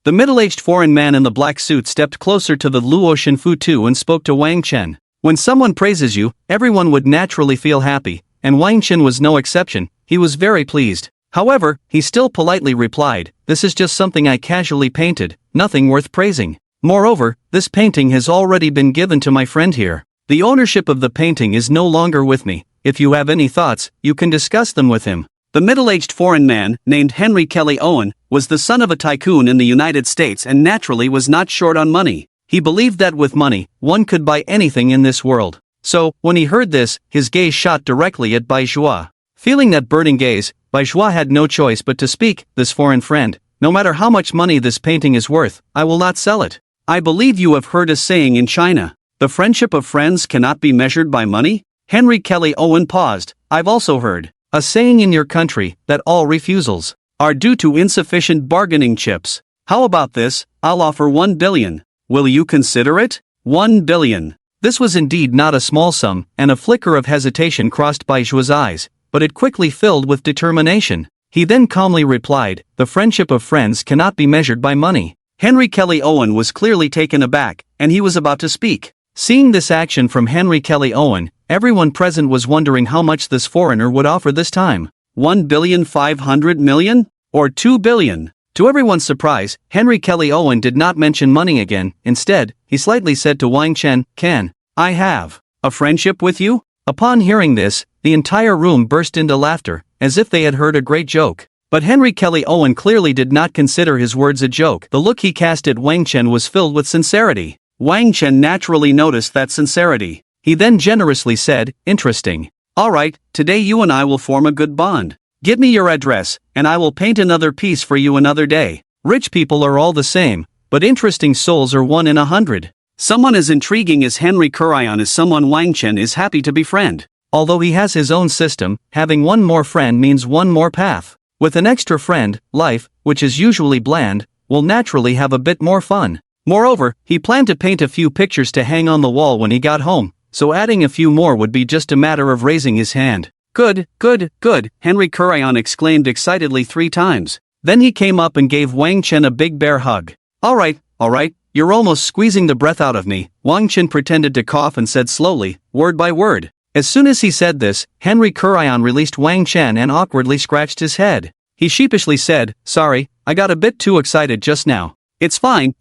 Speaker 1: The middle-aged foreign man in the black suit stepped closer to the Luotian Futu and spoke to Wang Chen. When someone praises you, everyone would naturally feel happy, and Wang Chen was no exception. He was very pleased. However, he still politely replied, "This is just something I casually painted, nothing worth praising. Moreover, this painting has already been given to my friend here. The ownership of the painting is no longer with me. If you have any thoughts, you can discuss them with him." The middle-aged foreign man, named Henry Kelly Owen, was the son of a tycoon in the United States and naturally was not short on money. He believed that with money, one could buy anything in this world. So, when he heard this, his gaze shot directly at Baishua. Feeling that burning gaze, Baishua had no choice but to speak. "This foreign friend, no matter how much money this painting is worth, I will not sell it. I believe you have heard a saying in China, the friendship of friends cannot be measured by money?" Henry Kelly Owen paused. "I've also heard a saying in your country that all refusals are due to insufficient bargaining chips. How about this? I'll offer 1 billion. Will you consider it? 1 billion. This was indeed not a small sum, and a flicker of hesitation crossed Baishua's eyes, but it quickly filled with determination. He then calmly replied, "The friendship of friends cannot be measured by money." Henry Kelly Owen was clearly taken aback, and he was about to speak. Seeing this action from Henry Kelly Owen, everyone present was wondering how much this foreigner would offer this time. 1,500 million? Or 2 billion? To everyone's surprise, Henry Kelly Owen did not mention money again. Instead, he slightly said to Wang Chen, "Can I have a friendship with you?" Upon hearing this, the entire room burst into laughter, as if they had heard a great joke. But Henry Kelly Owen clearly did not consider his words a joke. The look he cast at Wang Chen was filled with sincerity. Wang Chen naturally noticed that sincerity. He then generously said, "Interesting. All right, today you and I will form a good bond. Give me your address, and I will paint another piece for you another day. Rich people are all the same, but interesting souls are 1 in 100. Someone as intriguing as Henry Kurion is someone Wang Chen is happy to befriend. Although he has his own system, having one more friend means one more path. With an extra friend, life, which is usually bland, will naturally have a bit more fun." Moreover, he planned to paint a few pictures to hang on the wall when he got home, so adding a few more would be just a matter of raising his hand. "Good, good, good," Henry Kurion exclaimed excitedly 3 times. Then he came up and gave Wang Chen a big bear hug. All right, you're almost squeezing the breath out of me." Wang Chen pretended to cough and said slowly, word by word. As soon as he said this, Henry Kurion released Wang Chen and awkwardly scratched his head. He sheepishly said, "Sorry, I got a bit too excited just now." It's fine,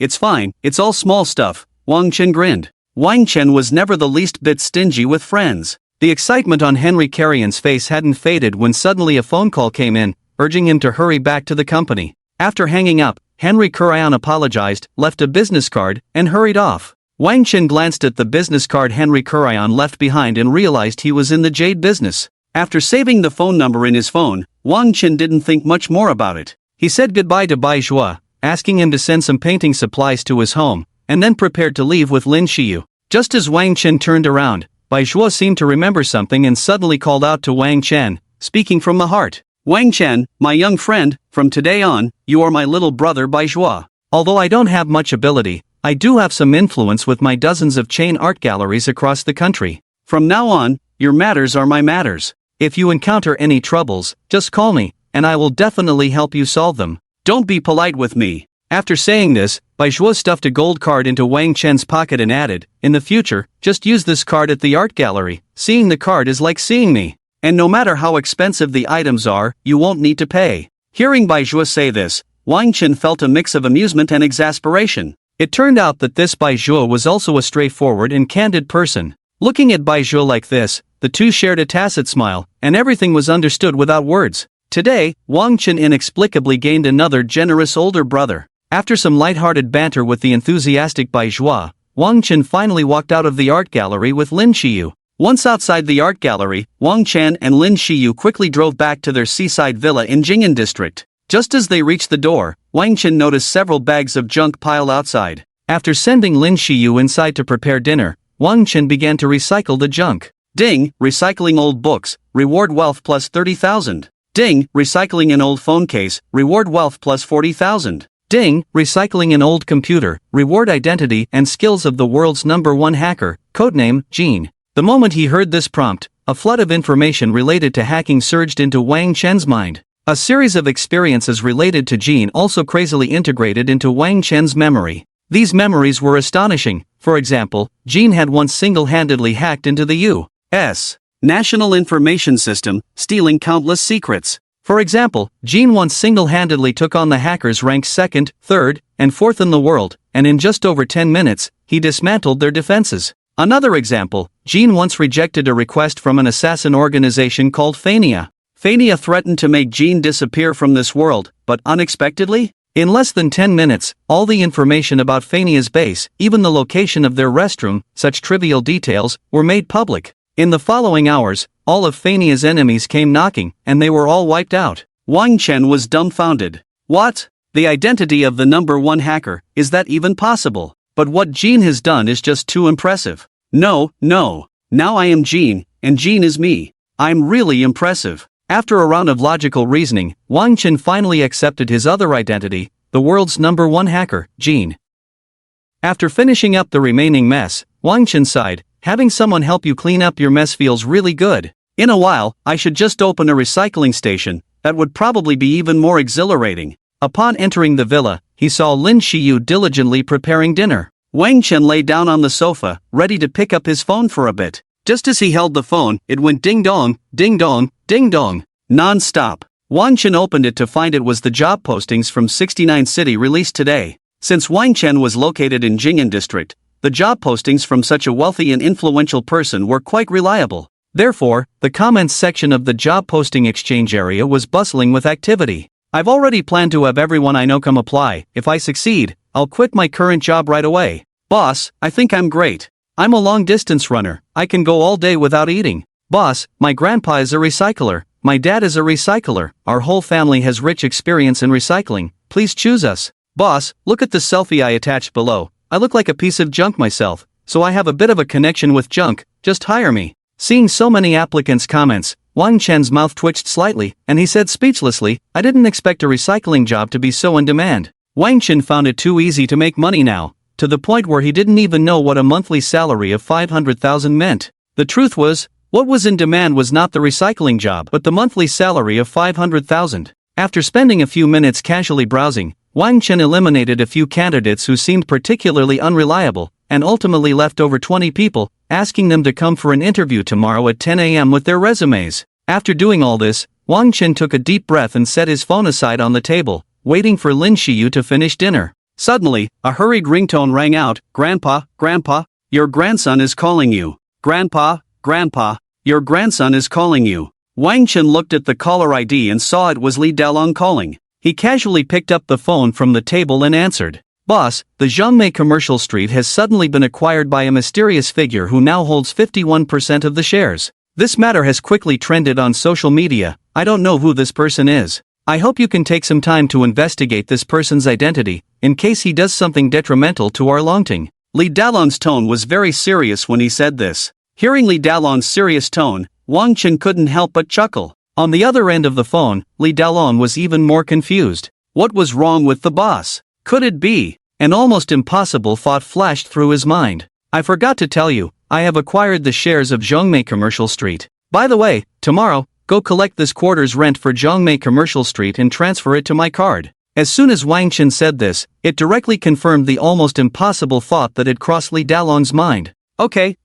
Speaker 1: it's all small stuff," Wang Chen grinned. Wang Chen was never the least bit stingy with friends. The excitement on Henry Kurion's face hadn't faded when suddenly a phone call came in, urging him to hurry back to the company. After hanging up, Henry Kurion apologized, left a business card, and hurried off. Wang Chen glanced at the business card Henry Kurion left behind and realized he was in the jade business. After saving the phone number in his phone, Wang Chen didn't think much more about it. He said goodbye to Bai Zhua, asking him to send some painting supplies to his home, and then prepared to leave with Lin Xiyu. Just as Wang Chen turned around, Bai Zhua seemed to remember something and suddenly called out to Wang Chen, speaking from the heart. "Wang Chen, my young friend, from today on, you are my little brother Bai Zhua. Although I don't have much ability, I do have some influence with my dozens of chain art galleries across the country. From now on, your matters are my matters. If you encounter any troubles, just call me, and I will definitely help you solve them. Don't be polite with me. After saying this, Bai Zhuo stuffed a gold card into Wang Chen's pocket and added, in the future, just use this card at the art gallery. Seeing the card is like seeing me. And no matter how expensive the items are, you won't need to pay. Hearing Bai Zhuo say this, Wang Chen felt a mix of amusement and exasperation. It turned out that this Bai Zhuo was also a straightforward and candid person. Looking at Bai Zhuo like this, the two shared a tacit smile, and everything was understood without words. Today, Wang Chen inexplicably gained another generous older brother. After some light-hearted banter with the enthusiastic Bai Zhuo, Wang Chen finally walked out of the art gallery with Lin Qiyu. Once outside the art gallery, Wang Chen and Lin Qiyu quickly drove back to their seaside villa in Jing'an district. Just as they reached the door, Wang Chen noticed several bags of junk piled outside. After sending Lin Qiyu inside to prepare dinner, Wang Chen began to recycle the junk. Ding, recycling old books, reward wealth plus 30,000. Ding, recycling an old phone case, reward wealth plus 40,000. Ding, recycling an old computer, reward identity and skills of the world's #1 hacker, codename, Gene. The moment he heard this prompt, a flood of information related to hacking surged into Wang Chen's mind. A series of experiences related to Gene also crazily integrated into Wang Chen's memory. These memories were astonishing. For example, Gene had once single-handedly hacked into the U.S. National Information System, stealing countless secrets. For example, Gene once single-handedly took on the hackers ranked 2nd, 3rd, and 4th in the world, and in just over 10 minutes, he dismantled their defenses. Another example, Gene once rejected a request from an assassin organization called Fania. Fania threatened to make Gene disappear from this world, but unexpectedly, in less than 10 minutes, all the information about Fania's base, even the location of their restroom, such trivial details, were made public. In the following hours, all of Fania's enemies came knocking, and they were all wiped out. Wang Chen was dumbfounded. What? The identity of the #1 hacker, is that even possible? But what Gene has done is just too impressive. No. Now I am Gene, and Gene is me. I'm really impressive. After a round of logical reasoning, Wang Chen finally accepted his other identity, the world's #1 hacker, Gene. After finishing up the remaining mess, Wang Chen sighed. Having someone help you clean up your mess feels really good. In a while, I should just open a recycling station. That would probably be even more exhilarating. Upon entering the villa, he saw Lin Qiyu diligently preparing dinner. Wang Chen lay down on the sofa, ready to pick up his phone for a bit. Just as he held the phone, it went ding-dong, ding-dong, ding-dong, non-stop. Wang Chen opened it to find it was the job postings from 69 City released today. Since Wang Chen was located in Jing'an district, the job postings from such a wealthy and influential person were quite reliable. Therefore, the comments section of the job posting exchange area was bustling with activity. I've already planned to have everyone I know come apply. If I succeed, I'll quit my current job right away. Boss, I think I'm great. I'm a long-distance runner. I can go all day without eating. Boss, my grandpa is a recycler. My dad is a recycler. Our whole family has rich experience in recycling. Please choose us. Boss, look at the selfie I attached below. I look like a piece of junk myself, so I have a bit of a connection with junk. Just hire me. Seeing so many applicants' comments, Wang Chen's mouth twitched slightly, and he said speechlessly, I didn't expect a recycling job to be so in demand. Wang Chen found it too easy to make money now, to the point where he didn't even know what a monthly salary of 500,000 meant. The truth was, what was in demand was not the recycling job but the monthly salary of 500,000. After spending a few minutes casually browsing, Wang Chen eliminated a few candidates who seemed particularly unreliable, and ultimately left over 20 people, asking them to come for an interview tomorrow at 10 a.m. with their resumes. After doing all this, Wang Chen took a deep breath and set his phone aside on the table, waiting for Lin Qiyu to finish dinner. Suddenly, a hurried ringtone rang out, Grandpa, Grandpa, your grandson is calling you. Grandpa, Grandpa, your grandson is calling you. Wang Chen looked at the caller ID and saw it was Li Dalong calling. He casually picked up the phone from the table and answered. Boss, the Zhongmei Commercial Street has suddenly been acquired by a mysterious figure who now holds 51% of the shares. This matter has quickly trended on social media. I don't know who this person is. I hope you can take some time to investigate this person's identity, in case he does something detrimental to our Longting. Li Dalong's tone was very serious when he said this. Hearing Li Dalong's serious tone, Wang Chen couldn't help but chuckle. On the other end of the phone, Li Dalong was even more confused. What was wrong with the boss? Could it be? An almost impossible thought flashed through his mind. I forgot to tell you, I have acquired the shares of Zhongmei Commercial Street. By the way, tomorrow, go collect this quarter's rent for Zhongmei Commercial Street and transfer it to my card. As soon as Wang Chen said this, it directly confirmed the almost impossible thought that had crossed Li Dalong's mind. Okay.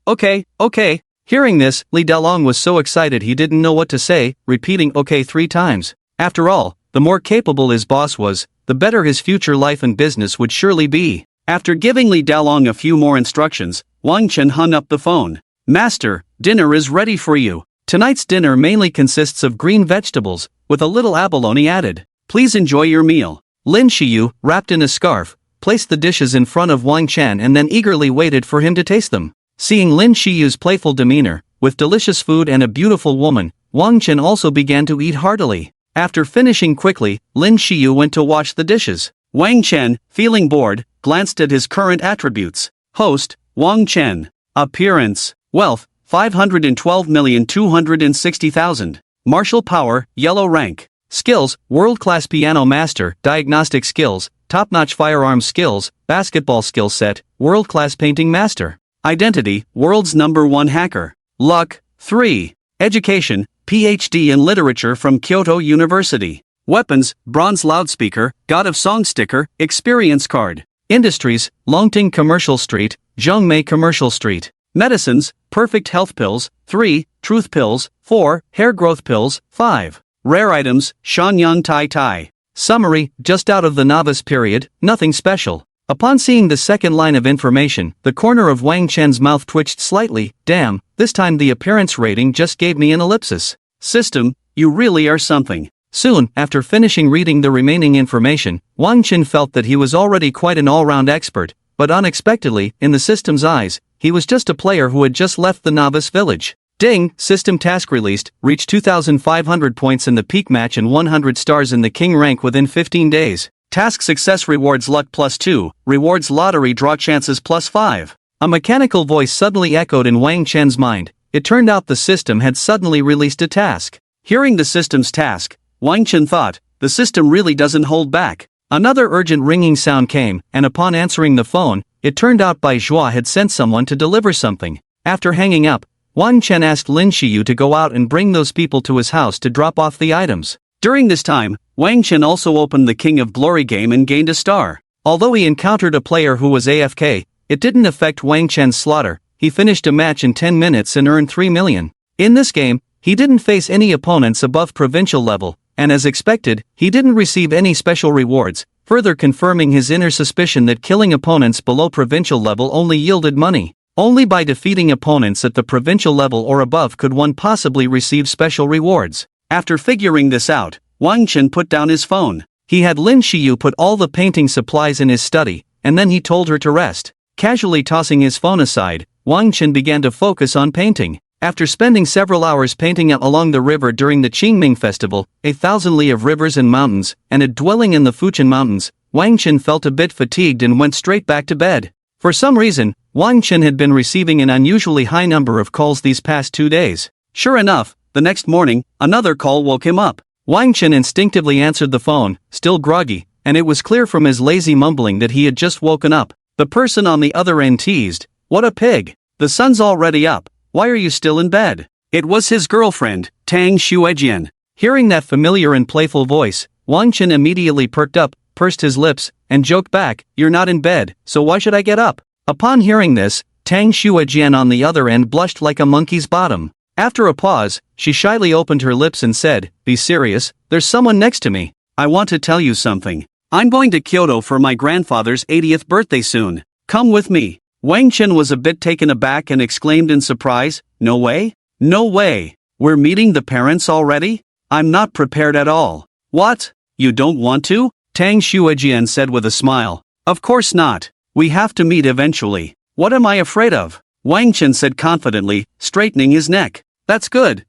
Speaker 1: Hearing this, Li Dalong was so excited he didn't know what to say, repeating okay 3 times. After all, the more capable his boss was, the better his future life and business would surely be. After giving Li Dalong a few more instructions, Wang Chen hung up the phone. Master, dinner is ready for you. Tonight's dinner mainly consists of green vegetables, with a little abalone added. Please enjoy your meal. Lin Shiyu, wrapped in a scarf, placed the dishes in front of Wang Chen and then eagerly waited for him to taste them. Seeing Lin Shiyu's playful demeanor, with delicious food and a beautiful woman, Wang Chen also began to eat heartily. After finishing quickly, Lin Shiyu went to wash the dishes. Wang Chen, feeling bored, glanced at his current attributes. Host, Wang Chen. Appearance, wealth, 512,260,000. Martial power, yellow rank. Skills, world-class piano master, diagnostic skills, top-notch firearms skills, basketball skill set, world-class painting master. Identity, world's #1 hacker. Luck, 3. Education, PhD in literature from Kyoto University. Weapons, bronze loudspeaker, God of Song sticker, experience card. Industries, Longting Commercial Street, Zhongmei Commercial Street. Medicines, perfect health pills, 3, truth pills, 4, hair growth pills, 5. Rare items, Shanyang Tai Tai. Summary, just out of the novice period, nothing special. Upon seeing the second line of information, the corner of Wang Chen's mouth twitched slightly. Damn, this time the appearance rating just gave me an ellipsis. System, you really are something. Soon, after finishing reading the remaining information, Wang Chen felt that he was already quite an all-round expert, but unexpectedly, in the system's eyes, he was just a player who had just left the novice village. Ding, system task released, reach 2,500 points in the peak match and 100 stars in the king rank within 15 days. Task success rewards luck +2, rewards lottery draw chances +5. A mechanical voice suddenly echoed in Wang Chen's mind. It turned out the system had suddenly released a task. Hearing the system's task, Wang Chen thought, the system really doesn't hold back. Another urgent ringing sound came, and upon answering the phone, it turned out Bai Zhua had sent someone to deliver something. After hanging up, Wang Chen asked Lin Shiyu to go out and bring those people to his house to drop off the items. During this time, Wang Chen also opened the King of Glory game and gained a star. Although he encountered a player who was AFK, it didn't affect Wang Chen's slaughter. He finished a match in 10 minutes and earned 3 million. In this game, he didn't face any opponents above provincial level, and as expected, he didn't receive any special rewards, further confirming his inner suspicion that killing opponents below provincial level only yielded money. Only by defeating opponents at the provincial level or above could one possibly receive special rewards. After figuring this out, Wang Chen put down his phone. He had Lin Shiyu put all the painting supplies in his study, and then he told her to rest. Casually tossing his phone aside, Wang Chen began to focus on painting. After spending several hours painting along the river during the Qingming festival, 1,000 li of rivers and mountains, and a dwelling in the Fujian Mountains, Wang Chen felt a bit fatigued and went straight back to bed. For some reason, Wang Chen had been receiving an unusually high number of calls these past 2 days. Sure enough, the next morning, another call woke him up. Wang Chen instinctively answered the phone, still groggy, and it was clear from his lazy mumbling that he had just woken up. The person on the other end teased, "What a pig! The sun's already up, why are you still in bed?" It was his girlfriend, Tang Xuejian. Hearing that familiar and playful voice, Wang Chen immediately perked up, pursed his lips, and joked back, "You're not in bed, so why should I get up?" Upon hearing this, Tang Xuejian on the other end blushed like a monkey's bottom. After a pause, she shyly opened her lips and said, "Be serious, there's someone next to me. I want to tell you something. I'm going to Kyoto for my grandfather's 80th birthday soon. Come with me." Wang Chen was a bit taken aback and exclaimed in surprise, "No way? No way. We're meeting the parents already? I'm not prepared at all." "What? You don't want to?" Tang Xuejian said with a smile. "Of course not. We have to meet eventually. What am I afraid of?" Wang Chen said confidently, straightening his neck. That's good.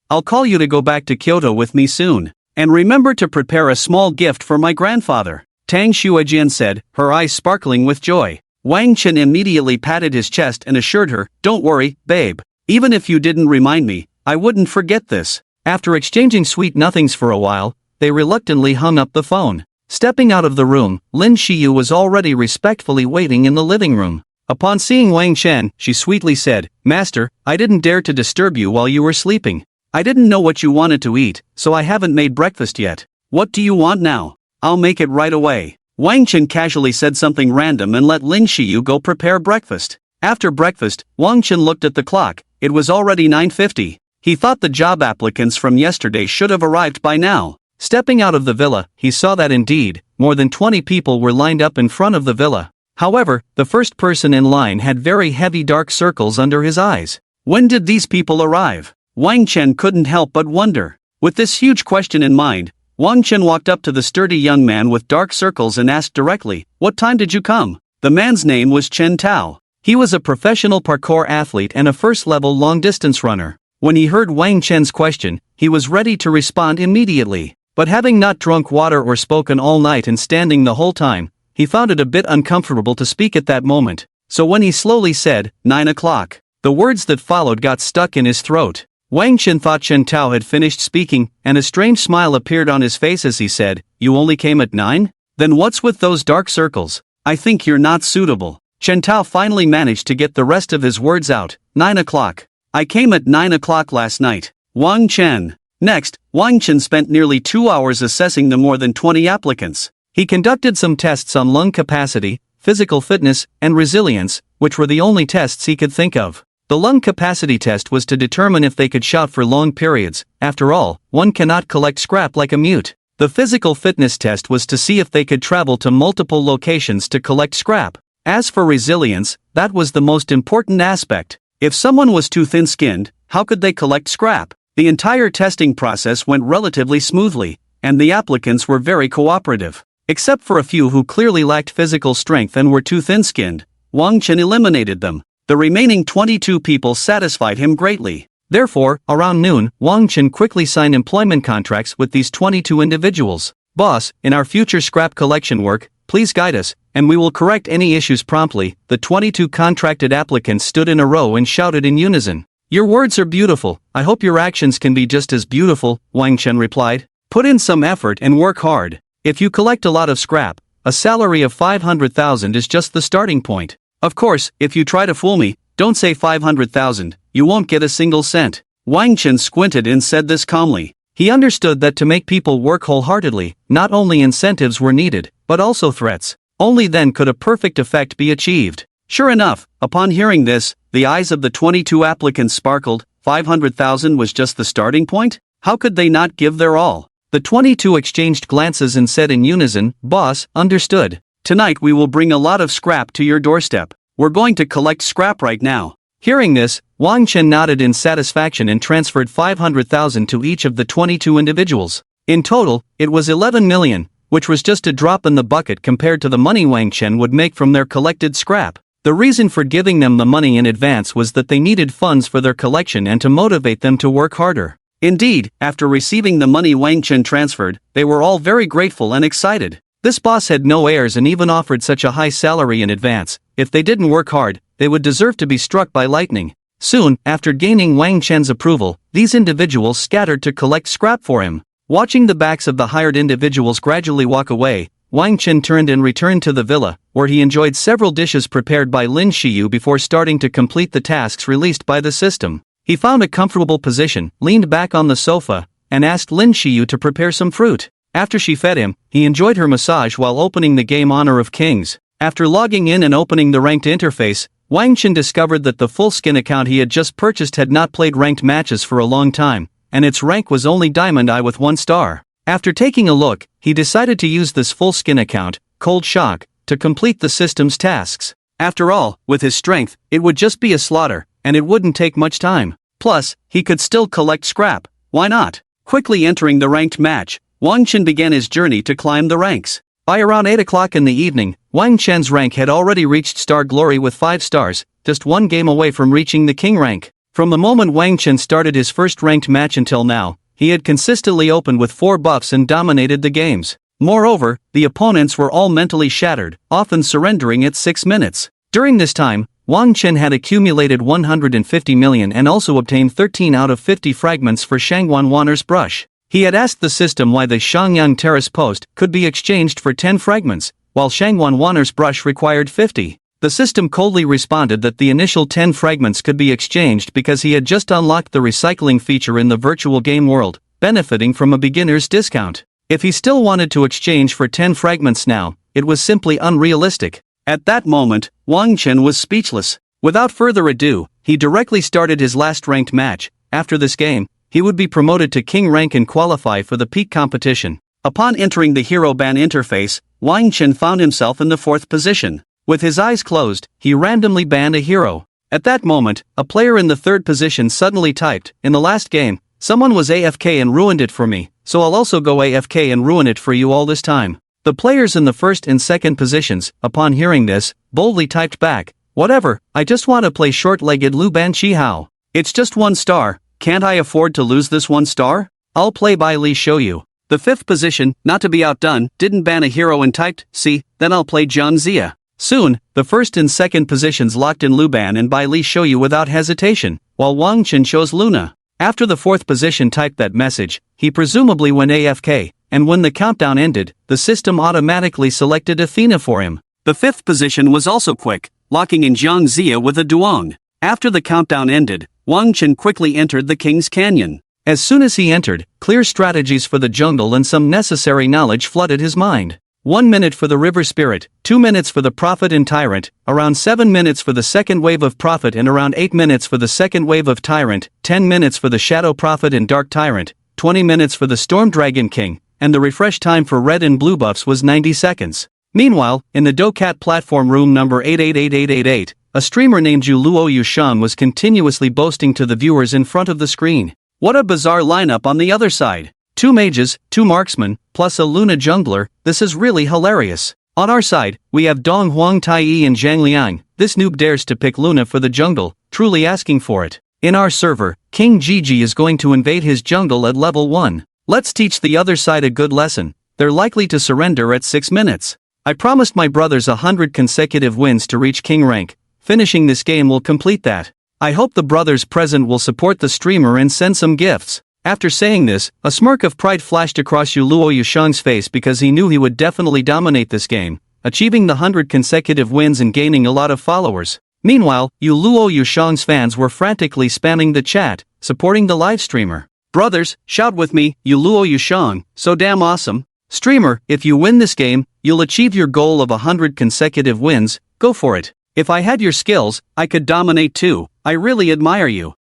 Speaker 1: I'll call you to go back to Kyoto with me soon. And remember to prepare a small gift for my grandfather," Tang Xuejian said, her eyes sparkling with joy. Wang Chen immediately patted his chest and assured her, "Don't worry, babe. Even if you didn't remind me, I wouldn't forget this." After exchanging sweet nothings for a while, they reluctantly hung up the phone. Stepping out of the room, Lin Shiyu was already respectfully waiting in the living room. Upon seeing Wang Chen, she sweetly said, "Master, I didn't dare to disturb you while you were sleeping. I didn't know what you wanted to eat, so I haven't made breakfast yet. What do you want now? I'll make it right away. Wang Chen casually said something random and let Lin Xiyu go prepare breakfast. After breakfast, Wang Chen looked at the clock. It was already 9:50. He thought the job applicants from yesterday should have arrived by now. Stepping out of the villa, he saw that indeed, more than 20 people were lined up in front of the villa. However, the first person in line had very heavy dark circles under his eyes. When did these people arrive? Wang Chen couldn't help but wonder. With this huge question in mind, Wang Chen walked up to the sturdy young man with dark circles and asked directly, "What time did you come?" The man's name was Chen Tao. He was a professional parkour athlete and a first-level long-distance runner. When he heard Wang Chen's question, he was ready to respond immediately. But having not drunk water or spoken all night and standing the whole time, he found it a bit uncomfortable to speak at that moment. So when he slowly said, 9 o'clock, the words that followed got stuck in his throat. Wang Chen thought Chen Tao had finished speaking, and a strange smile appeared on his face as he said, "You only came at 9? Then what's with those dark circles? I think you're not suitable." Chen Tao finally managed to get the rest of his words out. 9 o'clock. I came at 9 o'clock last night. Wang Chen. Next, Wang Chen spent nearly 2 hours assessing the more than 20 applicants. He conducted some tests on lung capacity, physical fitness, and resilience, which were the only tests he could think of. The lung capacity test was to determine if they could shout for long periods. After all, one cannot collect scrap like a mute. The physical fitness test was to see if they could travel to multiple locations to collect scrap. As for resilience, that was the most important aspect. If someone was too thin-skinned, how could they collect scrap? The entire testing process went relatively smoothly, and the applicants were very cooperative. Except for a few who clearly lacked physical strength and were too thin-skinned, Wang Chen eliminated them. The remaining 22 people satisfied him greatly. Therefore, around noon, Wang Chen quickly signed employment contracts with these 22 individuals. "Boss, in our future scrap collection work, please guide us, and we will correct any issues promptly." The 22 contracted applicants stood in a row and shouted in unison. "Your words are beautiful, I hope your actions can be just as beautiful," Wang Chen replied. "Put in some effort and work hard. If you collect a lot of scrap, a salary of 500,000 is just the starting point. Of course, if you try to fool me, don't say 500,000, you won't get a single cent." Wang Chen squinted and said this calmly. He understood that to make people work wholeheartedly, not only incentives were needed, but also threats. Only then could a perfect effect be achieved. Sure enough, upon hearing this, the eyes of the 22 applicants sparkled. 500,000 was just the starting point? How could they not give their all? The 22 exchanged glances and said in unison, "Boss, understood. Tonight we will bring a lot of scrap to your doorstep. We're going to collect scrap right now." Hearing this, Wang Chen nodded in satisfaction and transferred 500,000 to each of the 22 individuals. In total, it was 11 million, which was just a drop in the bucket compared to the money Wang Chen would make from their collected scrap. The reason for giving them the money in advance was that they needed funds for their collection and to motivate them to work harder. Indeed, after receiving the money Wang Chen transferred, they were all very grateful and excited. This boss had no heirs and even offered such a high salary in advance. If they didn't work hard, they would deserve to be struck by lightning. Soon, after gaining Wang Chen's approval, these individuals scattered to collect scrap for him. Watching the backs of the hired individuals gradually walk away, Wang Chen turned and returned to the villa, where he enjoyed several dishes prepared by Lin Xiyu before starting to complete the tasks released by the system. He found a comfortable position, leaned back on the sofa, and asked Lin Xiyu to prepare some fruit. After she fed him, he enjoyed her massage while opening the game Honor of Kings. After logging in and opening the ranked interface, Wang Chen discovered that the full skin account he had just purchased had not played ranked matches for a long time, and its rank was only Diamond I with 1 star. After taking a look, he decided to use this full skin account, Cold Shock, to complete the system's tasks. After all, with his strength, it would just be a slaughter, and it wouldn't take much time. Plus, he could still collect scrap. Why not? Quickly entering the ranked match, Wang Chen began his journey to climb the ranks. By around 8 o'clock in the evening, Wang Chen's rank had already reached Star Glory with 5 stars, just 1 game away from reaching the King rank. From the moment Wang Chen started his first ranked match until now, he had consistently opened with 4 buffs and dominated the games. Moreover, the opponents were all mentally shattered, often surrendering at 6 minutes. During this time, Wang Chen had accumulated 150 million and also obtained 13 out of 50 fragments for Shangwan Wanner's brush. He had asked the system why the Shangyang Terrace post could be exchanged for 10 fragments, while Shangwan Wanner's brush required 50. The system coldly responded that the initial 10 fragments could be exchanged because he had just unlocked the recycling feature in the virtual game world, benefiting from a beginner's discount. If he still wanted to exchange for 10 fragments now, it was simply unrealistic. At that moment, Wang Chen was speechless. Without further ado, he directly started his last ranked match. After this game, he would be promoted to King rank and qualify for the peak competition. Upon entering the hero ban interface, Wang Chen found himself in the 4th position. With his eyes closed, he randomly banned a hero. At that moment, a player in the 3rd position suddenly typed, "In the last game, someone was AFK and ruined it for me, so I'll also go AFK and ruin it for you all this time." The players in the 1st and 2nd positions, upon hearing this, boldly typed back, "Whatever, I just want to play short-legged Lu Ban Chi Hao. It's just 1 star, can't I afford to lose this 1 star? I'll play Bai Li Show You." The 5th position, not to be outdone, didn't ban a hero and typed, "See, then I'll play Jiang Zia." Soon, the 1st and 2nd positions locked in Lu Ban and Bai Li Show You without hesitation, while Wang Chen chose Luna. After the 4th position typed that message, he presumably went AFK, and when the countdown ended, the system automatically selected Athena for him. The 5th position was also quick, locking in Jiang Zia with a Duong. After the countdown ended, Wang Chen quickly entered the King's Canyon. As soon as he entered, clear strategies for the jungle and some necessary knowledge flooded his mind. 1 minute for the River Spirit, 2 minutes for the Prophet and Tyrant, around 7 minutes for the second wave of Prophet and around 8 minutes for the second wave of Tyrant, 10 minutes for the Shadow Prophet and Dark Tyrant, 20 minutes for the Storm Dragon King, and the refresh time for red and blue buffs was 90 seconds. Meanwhile, in the Doukat platform room number 888888, a streamer named Luo Yushang was continuously boasting to the viewers in front of the screen. What a bizarre lineup on the other side. 2 mages, 2 marksmen, plus a Luna jungler, this is really hilarious. On our side, we have Dong Huang Tai and Zhang Liang, this noob dares to pick Luna for the jungle, truly asking for it. In our server, King Gigi is going to invade his jungle at level 1. Let's teach the other side a good lesson, they're likely to surrender at 6 minutes. I promised my brothers 100 consecutive wins to reach King rank, finishing this game will complete that. I hope the brothers present will support the streamer and send some gifts. After saying this, a smirk of pride flashed across Luo Yushang's face because he knew he would definitely dominate this game, achieving the 100 consecutive wins and gaining a lot of followers. Meanwhile, Luo Yushang's fans were frantically spamming the chat, supporting the live streamer. Brothers, shout with me, Luo Yushang, so damn awesome. Streamer, if you win this game, you'll achieve your goal of 100 consecutive wins, go for it. If I had your skills, I could dominate too, I really admire you.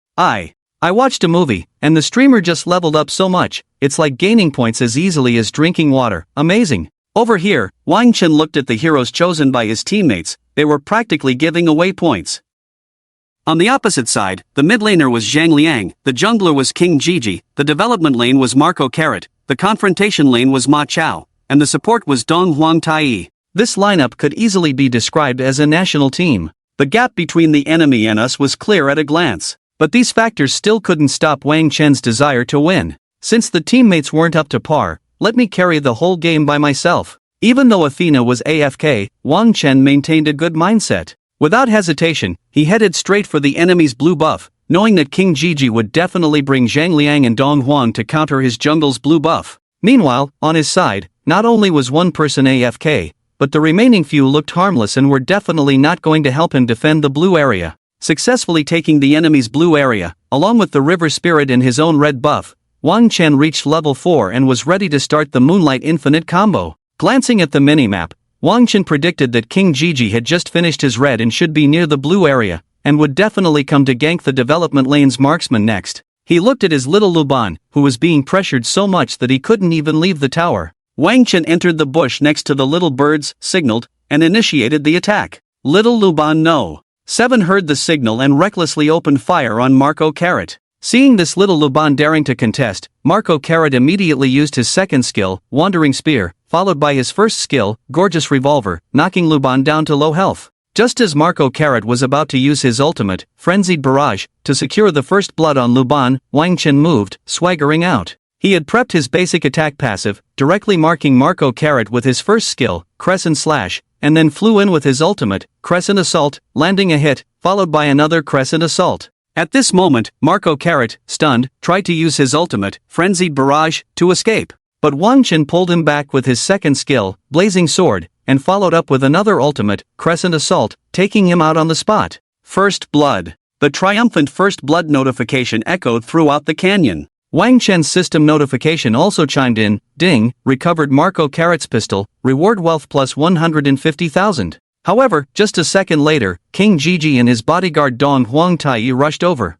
Speaker 1: I watched a movie, and the streamer just leveled up so much, it's like gaining points as easily as drinking water, amazing. Over here, Wang Chen looked at the heroes chosen by his teammates, they were practically giving away points. On the opposite side, the mid laner was Zhang Liang, the jungler was King Gigi, the development lane was Marco Carrot, the confrontation lane was Ma Chao, and the support was Dong Huang Tai. This lineup could easily be described as a national team. The gap between the enemy and us was clear at a glance. But these factors still couldn't stop Wang Chen's desire to win. Since the teammates weren't up to par, let me carry the whole game by myself. Even though Athena was AFK, Wang Chen maintained a good mindset. Without hesitation, he headed straight for the enemy's blue buff, knowing that King Gigi would definitely bring Zhang Liang and Dong Huang to counter his jungle's blue buff. Meanwhile, on his side, not only was one person AFK, but the remaining few looked harmless and were definitely not going to help him defend the blue area. Successfully taking the enemy's blue area, along with the River Spirit and his own red buff, Wang Chen reached level 4 and was ready to start the Moonlight Infinite combo. Glancing at the minimap, Wang Chen predicted that King Gigi had just finished his red and should be near the blue area, and would definitely come to gank the development lane's marksman next. He looked at his little Luban, who was being pressured so much that he couldn't even leave the tower. Wang Chen entered the bush next to the little birds, signaled, and initiated the attack. Little Luban no. 7 heard the signal and recklessly opened fire on Marco Carrot. Seeing this little Luban daring to contest, Marco Carrot immediately used his second skill, Wandering Spear, followed by his first skill, Gorgeous Revolver, knocking Luban down to low health. Just as Marco Carrot was about to use his ultimate, Frenzied Barrage, to secure the first blood on Luban, Wang Chen moved, swaggering out. He had prepped his basic attack passive, directly marking Marco Carrot with his first skill, Crescent Slash, and then flew in with his ultimate, Crescent Assault, landing a hit, followed by another Crescent Assault. At this moment, Marco Carrot, stunned, tried to use his ultimate, Frenzied Barrage, to escape. But Wang Chen pulled him back with his second skill, Blazing Sword, and followed up with another ultimate, Crescent Assault, taking him out on the spot. First Blood. The triumphant First Blood notification echoed throughout the canyon. Wang Chen's system notification also chimed in, ding, recovered Marco Carrot's pistol, reward wealth plus 150,000. However, just a second later, King Jiji and his bodyguard Dong Huang Tai rushed over.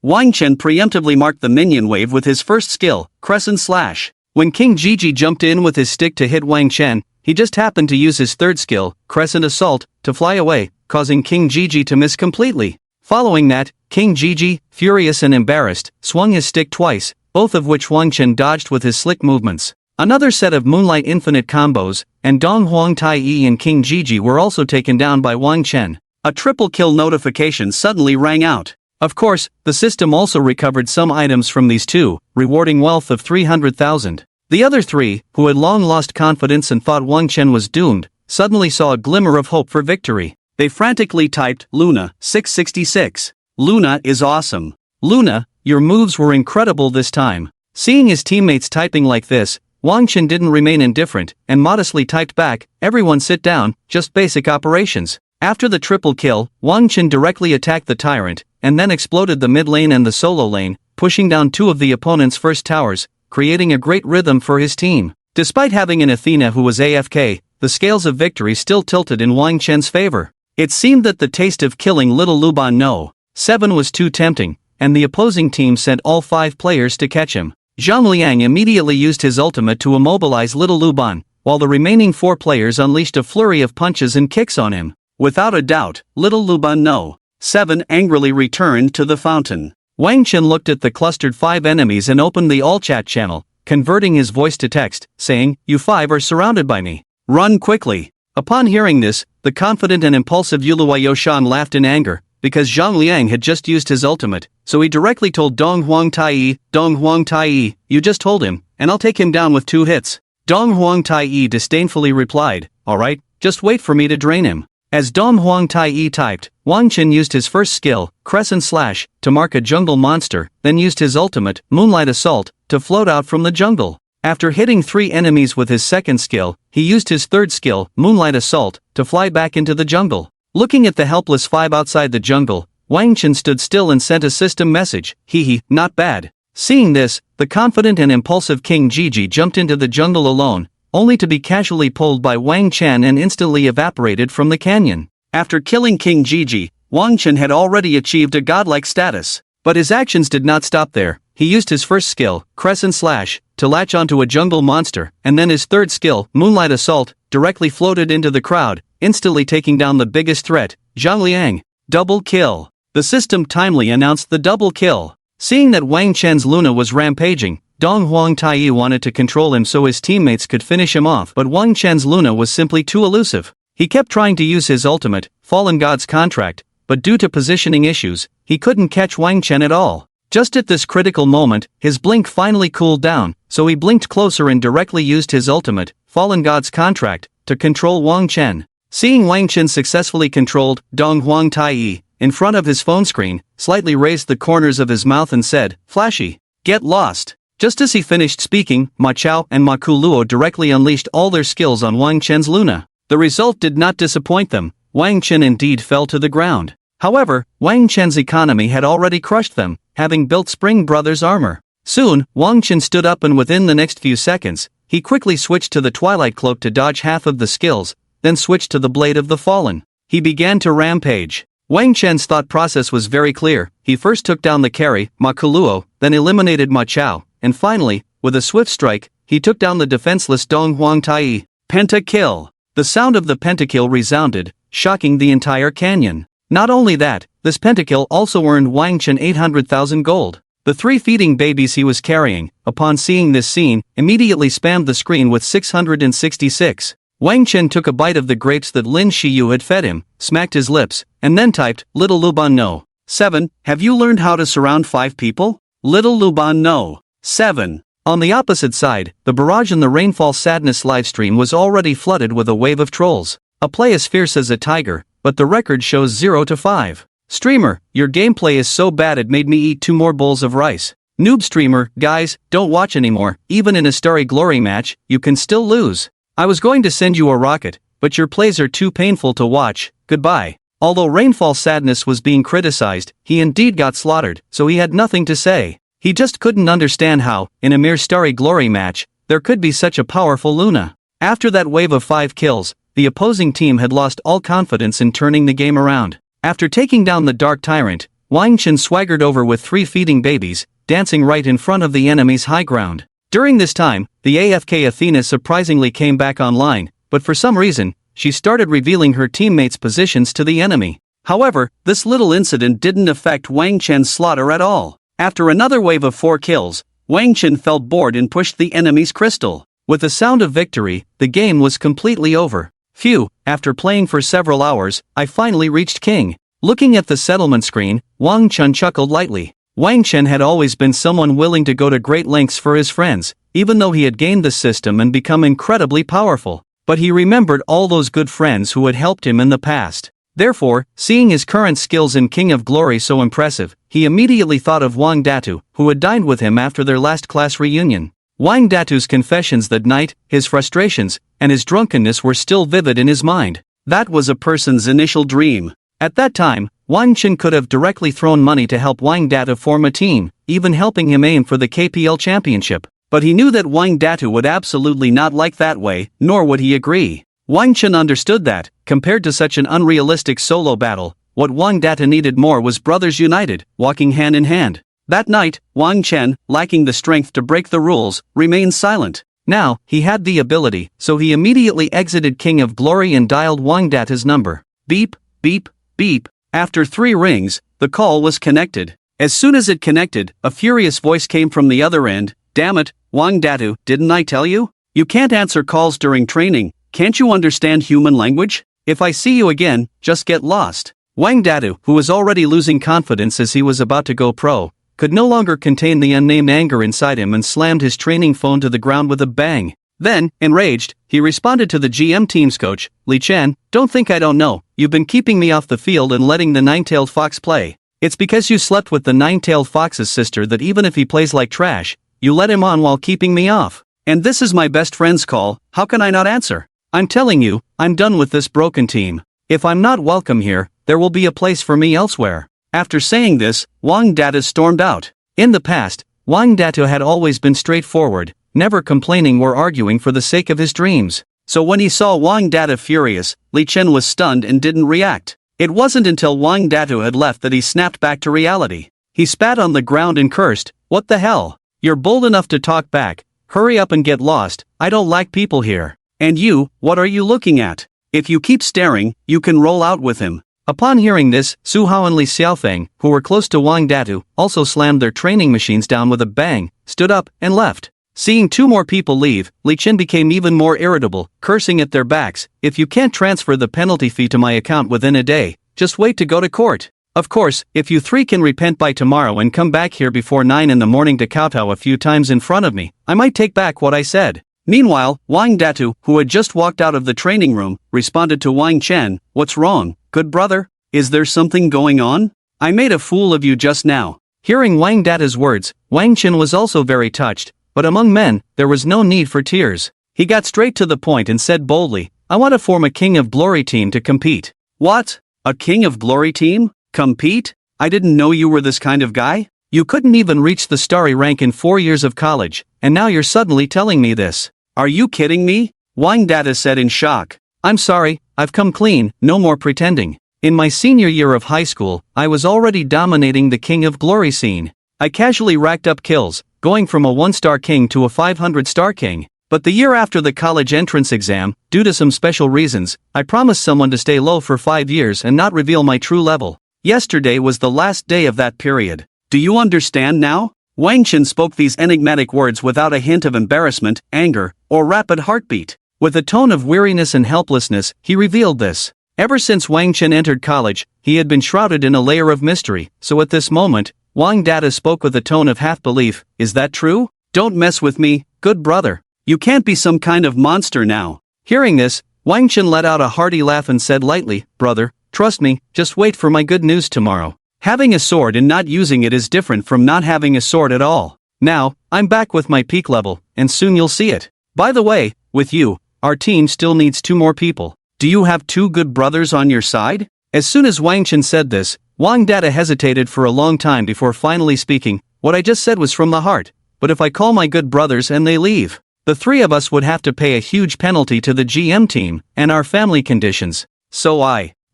Speaker 1: Wang Chen preemptively marked the minion wave with his first skill, Crescent Slash. When King Jiji jumped in with his stick to hit Wang Chen, he just happened to use his third skill, Crescent Assault, to fly away, causing King Jiji to miss completely. Following that, King Jiji, furious and embarrassed, swung his stick twice, both of which Wang Chen dodged with his slick movements. Another set of Moonlight Infinite combos, and Dong Huang Tai and King Jiji were also taken down by Wang Chen. A triple kill notification suddenly rang out. Of course, the system also recovered some items from these two, rewarding wealth of 300,000. The other three, who had long lost confidence and thought Wang Chen was doomed, suddenly saw a glimmer of hope for victory. They frantically typed, Luna, 666. Luna is awesome. Luna, your moves were incredible this time. Seeing his teammates typing like this, Wang Chen didn't remain indifferent, and modestly typed back, everyone sit down, just basic operations. After the triple kill, Wang Chen directly attacked the tyrant, and then exploded the mid lane and the solo lane, pushing down two of the opponent's first towers, creating a great rhythm for his team. Despite having an Athena who was AFK, the scales of victory still tilted in Wang Chen's favor. It seemed that the taste of killing Little Luban No. 7 was too tempting, and the opposing team sent all 5 players to catch him. Zhang Liang immediately used his ultimate to immobilize Little Luban, while the remaining 4 players unleashed a flurry of punches and kicks on him. Without a doubt, Little Luban No. 7 angrily returned to the fountain. Wang Chen looked at the clustered 5 enemies and opened the all-chat channel, converting his voice to text, saying, "You 5 are surrounded by me. Run quickly." Upon hearing this, the confident and impulsive Yuluo Yoshan laughed in anger, because Zhang Liang had just used his ultimate, so he directly told Dong Huang Tai, you just hold him, and I'll take him down with 2 hits. Dong Huang Tai disdainfully replied, alright, just wait for me to drain him. As Dong Huang Tai typed, Wang Chen used his first skill, Crescent Slash, to mark a jungle monster, then used his ultimate, Moonlight Assault, to float out from the jungle. After hitting 3 enemies with his second skill, he used his third skill, Moonlight Assault, to fly back into the jungle. Looking at the helpless 5 outside the jungle, Wang Chen stood still and sent a system message, hee, not bad. Seeing this, the confident and impulsive King Jiji jumped into the jungle alone, only to be casually pulled by Wang Chen and instantly evaporated from the canyon. After killing King Jiji, Wang Chen had already achieved a godlike status. But his actions did not stop there. He used his first skill, Crescent Slash, to latch onto a jungle monster, and then his third skill, Moonlight Assault, directly floated into the crowd, instantly taking down the biggest threat, Zhang Liang. Double kill. The system timely announced the double kill. Seeing that Wang Chen's Luna was rampaging, Dong Huang Tai wanted to control him so his teammates could finish him off, but Wang Chen's Luna was simply too elusive. He kept trying to use his ultimate, Fallen God's Contract, but due to positioning issues, he couldn't catch Wang Chen at all. Just at this critical moment, his blink finally cooled down, so he blinked closer and directly used his ultimate, Fallen God's Contract, to control Wang Chen. Seeing Wang Chen successfully controlled Dong Huang Tai, in front of his phone screen, slightly raised the corners of his mouth and said, "Flashy, get lost." Just as he finished speaking, Ma Chao and Ma Kuluo directly unleashed all their skills on Wang Chen's Luna. The result did not disappoint them. Wang Chen indeed fell to the ground. However, Wang Chen's economy had already crushed them, having built Spring Brothers armor. Soon, Wang Chen stood up and within the next few seconds, he quickly switched to the Twilight Cloak to dodge half of the skills, then switched to the Blade of the Fallen. He began to rampage. Wang Chen's thought process was very clear. He first took down the carry, Ma Kuluo, then eliminated Ma Chao, and finally, with a swift strike, he took down the defenseless Dong Huang Tai. Pentakill. The sound of the pentakill resounded, shocking the entire canyon. Not only that, this pentakill also earned Wang Chen 800,000 gold. The 3 feeding babies he was carrying, upon seeing this scene, immediately spammed the screen with 666. Wang Chen took a bite of the grapes that Lin Shiyu had fed him, smacked his lips, and then typed, Little Luban No. 7, have you learned how to surround 5 people? Little Luban No. 7. On the opposite side, the Barrage in the Rainfall Sadness livestream was already flooded with a wave of trolls. A play as fierce as a tiger, but the record shows 0 to 5. Streamer, your gameplay is so bad it made me eat 2 more bowls of rice. Noob streamer, guys, don't watch anymore. Even in a Starry Glory match, you can still lose. I was going to send you a rocket, but your plays are too painful to watch, goodbye. Although Rainfall Sadness was being criticized, he indeed got slaughtered, so he had nothing to say. He just couldn't understand how, in a mere Starry Glory match, there could be such a powerful Luna. After that wave of 5 kills, the opposing team had lost all confidence in turning the game around. After taking down the Dark Tyrant, Wang Chen swaggered over with 3 feeding babies, dancing right in front of the enemy's high ground. During this time, the AFK Athena surprisingly came back online, but for some reason, she started revealing her teammates' positions to the enemy. However, this little incident didn't affect Wang Chen's slaughter at all. After another wave of 4 kills, Wang Chen felt bored and pushed the enemy's crystal. With the sound of victory, the game was completely over. Phew, after playing for several hours, I finally reached King. Looking at the settlement screen, Wang Chen chuckled lightly. Wang Chen had always been someone willing to go to great lengths for his friends, even though he had gained the system and become incredibly powerful. But he remembered all those good friends who had helped him in the past. Therefore, seeing his current skills in King of Glory so impressive, he immediately thought of Wang Datu, who had dined with him after their last class reunion. Wang Datu's confessions that night, his frustrations, and his drunkenness were still vivid in his mind. That was a person's initial dream. At that time, Wang Chen could have directly thrown money to help Wang Datu form a team, even helping him aim for the KPL championship. But he knew that Wang Datu would absolutely not like that way, nor would he agree. Wang Chen understood that, compared to such an unrealistic solo battle, what Wang Datu needed more was brothers united, walking hand in hand. That night, Wang Chen, lacking the strength to break the rules, remained silent. Now, he had the ability, so he immediately exited King of Glory and dialed Wang Datu's number. Beep, beep, beep. After 3 rings, the call was connected. As soon as it connected, a furious voice came from the other end. Damn it, Wang Datu, didn't I tell you? You can't answer calls during training. Can't you understand human language? If I see you again, just get lost. Wang Datu, who was already losing confidence as he was about to go pro, could no longer contain the unnamed anger inside him and slammed his training phone to the ground with a bang. Then, enraged, he responded to the GM team's coach, Li Chen, don't think I don't know, you've been keeping me off the field and letting the nine-tailed fox play. It's because you slept with the nine-tailed fox's sister that even if he plays like trash, you let him on while keeping me off. And this is my best friend's call, how can I not answer? I'm telling you, I'm done with this broken team. If I'm not welcome here, there will be a place for me elsewhere. After saying this, Wang Datu stormed out. In the past, Wang Datu had always been straightforward, never complaining or arguing for the sake of his dreams. So when he saw Wang Datu furious, Li Chen was stunned and didn't react. It wasn't until Wang Datu had left that he snapped back to reality. He spat on the ground and cursed, "What the hell? You're bold enough to talk back, hurry up and get lost, I don't like people here. And you, what are you looking at? If you keep staring, you can roll out with him." Upon hearing this, Su Hao and Li Xiaofeng, who were close to Wang Datu, also slammed their training machines down with a bang, stood up, and left. Seeing 2 more people leave, Li Chen became even more irritable, cursing at their backs, "If you can't transfer the penalty fee to my account within a day, just wait to go to court. Of course, if you 3 can repent by tomorrow and come back here before 9 in the morning to kowtow a few times in front of me, I might take back what I said." Meanwhile, Wang Datu, who had just walked out of the training room, responded to Wang Chen, "What's wrong, good brother? Is there something going on? I made a fool of you just now." Hearing Wang Datu's words, Wang Chen was also very touched, but among men, there was no need for tears. He got straight to the point and said boldly, "I want to form a King of Glory team to compete." "What? A King of Glory team? Compete? I didn't know you were this kind of guy. You couldn't even reach the starry rank in 4 years of college, and now you're suddenly telling me this. Are you kidding me?" Wang Datu said in shock. "I'm sorry, I've come clean, no more pretending. In my senior year of high school, I was already dominating the King of Glory scene. I casually racked up kills, going from a 1-star king to a 500-star king. But the year after the college entrance exam, due to some special reasons, I promised someone to stay low for 5 years and not reveal my true level. Yesterday was the last day of that period. Do you understand now?" Wang Chen spoke these enigmatic words without a hint of embarrassment, anger, or rapid heartbeat. With a tone of weariness and helplessness, he revealed this. Ever since Wang Chen entered college, he had been shrouded in a layer of mystery, so at this moment, Wang Datu spoke with a tone of half-belief. "Is that true? Don't mess with me, good brother. You can't be some kind of monster now." Hearing this, Wang Chen let out a hearty laugh and said lightly, "Brother, trust me, just wait for my good news tomorrow. Having a sword and not using it is different from not having a sword at all. Now, I'm back with my peak level, and soon you'll see it. By the way, with you, our team still needs 2 more people. Do you have 2 good brothers on your side? As soon as Wang Chen said this, Wang Data hesitated for a long time before finally speaking. What I just said was from the heart, but if I call my good brothers and they leave, the 3 of us would have to pay a huge penalty to the GM team and our family conditions.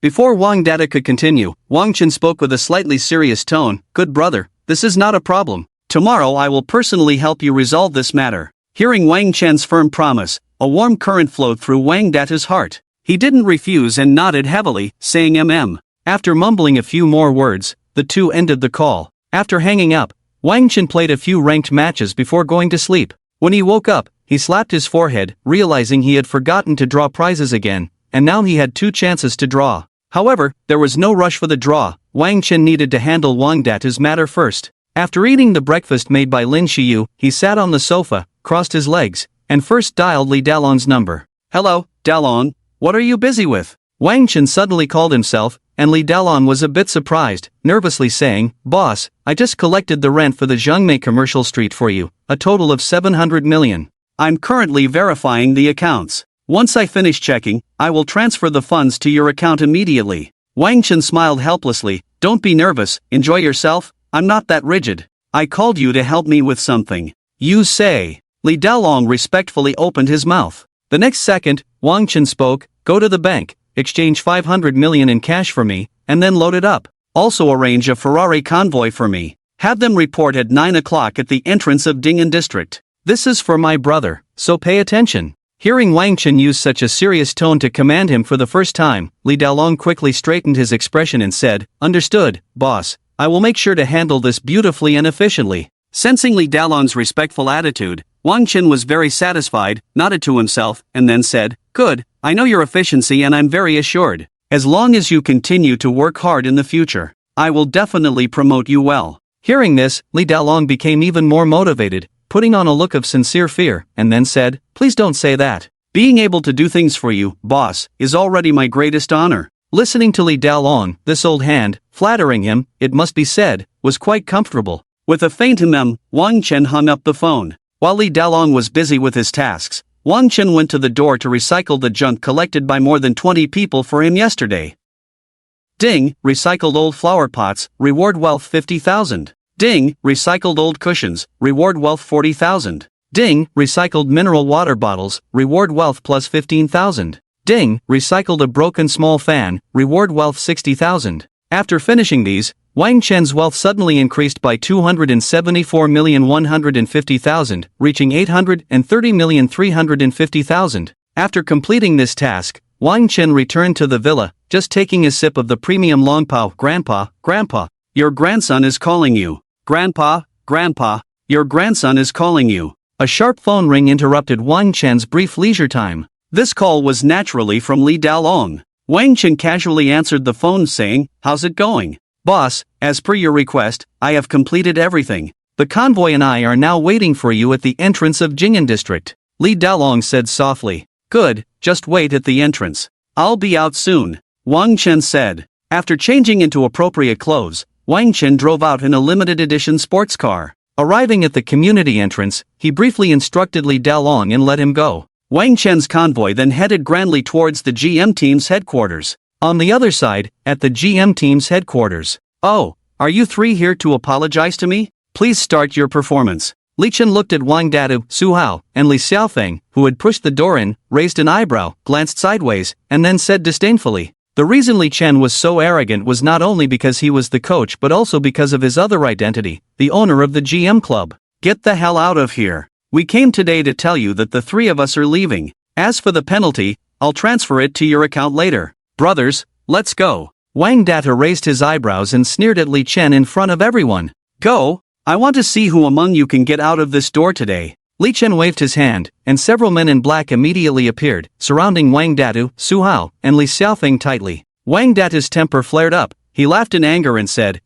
Speaker 1: Before Wang Data could continue, Wang Chen spoke with a slightly serious tone. Good brother, this is not a problem. Tomorrow I will personally help you resolve this matter. Hearing Wang Chen's firm promise, a warm current flowed through Wang Data's heart. He didn't refuse and nodded heavily, saying After mumbling a few more words, the 2 ended the call. After hanging up, Wang Chen played a few ranked matches before going to sleep. When he woke up, he slapped his forehead, realizing he had forgotten to draw prizes again, and now he had 2 chances to draw. However, there was no rush for the draw. Wang Chen needed to handle Wang Data's matter first. After eating the breakfast made by Lin Xiyu, he sat on the sofa, crossed his legs, and first dialed Li Dalong's number. Hello, Dalong, what are you busy with? Wang Chen suddenly called himself, and Li Dalong was a bit surprised, nervously saying, Boss, I just collected the rent for the Zhengmei commercial street for you, a total of 700 million. I'm currently verifying the accounts. Once I finish checking, I will transfer the funds to your account immediately. Wang Chen smiled helplessly. Don't be nervous, enjoy yourself, I'm not that rigid. I called you to help me with something. You say. Li Dalong respectfully opened his mouth. The next second, Wang Chen spoke, go to the bank, exchange 500 million in cash for me, and then load it up. Also arrange a Ferrari convoy for me. Have them report at 9 o'clock at the entrance of Ding'an district. This is for my brother, so pay attention. Hearing Wang Chen use such a serious tone to command him for the first time, Li Dalong quickly straightened his expression and said, Understood, boss, I will make sure to handle this beautifully and efficiently. Sensing Li Dalong's respectful attitude, Wang Chen was very satisfied, nodded to himself, and then said, Good, I know your efficiency and I'm very assured. As long as you continue to work hard in the future, I will definitely promote you well. Hearing this, Li Dalong became even more motivated, putting on a look of sincere fear, and then said, Please don't say that. Being able to do things for you, boss, is already my greatest honor. Listening to Li Dalong, this old hand, flattering him, it must be said, was quite comfortable. With a faint Wang Chen hung up the phone. While Li Dalong was busy with his tasks, Wang Chen went to the door to recycle the junk collected by more than 20 people for him yesterday. Ding, recycled old flower pots, reward wealth 50,000. Ding, recycled old cushions, reward wealth 40,000. Ding, recycled mineral water bottles, reward wealth plus 15,000. Ding, recycled a broken small fan, reward wealth 60,000. After finishing these, Wang Chen's wealth suddenly increased by 274,150,000, reaching 830,350,000. After completing this task, Wang Chen returned to the villa, just taking a sip of the premium Longpao. Grandpa, your grandson is calling you. Grandpa, your grandson is calling you. A sharp phone ring interrupted Wang Chen's brief leisure time. This call was naturally from Li Dalong. Wang Chen casually answered the phone saying, How's it going? Boss, as per your request, I have completed everything. The convoy and I are now waiting for you at the entrance of Ding'an district. Li Dalong said softly. Good, just wait at the entrance. I'll be out soon, Wang Chen said. After changing into appropriate clothes, Wang Chen drove out in a limited edition sports car. Arriving at the community entrance, he briefly instructed Li Dalong and let him go. Wang Chen's convoy then headed grandly towards the GM team's headquarters. On the other side, at the GM team's headquarters. Oh, are you 3 here to apologize to me? Please start your performance. Li Chen looked at Wang Datu, Su Hao, and Li Xiaofeng, who had pushed the door in, raised an eyebrow, glanced sideways, and then said disdainfully. The reason Li Chen was so arrogant was not only because he was the coach but also because of his other identity, the owner of the GM club. Get the hell out of here. We came today to tell you that the 3 of us are leaving. As for the penalty, I'll transfer it to your account later. Brothers, let's go. Wang Data raised his eyebrows and sneered at Li Chen in front of everyone. Go? I want to see who among you can get out of this door today. Li Chen waved his hand, and several men in black immediately appeared, surrounding Wang Datu, Su Hao, and Li Xiaofeng tightly. Wang Datu's temper flared up. He laughed in anger and said,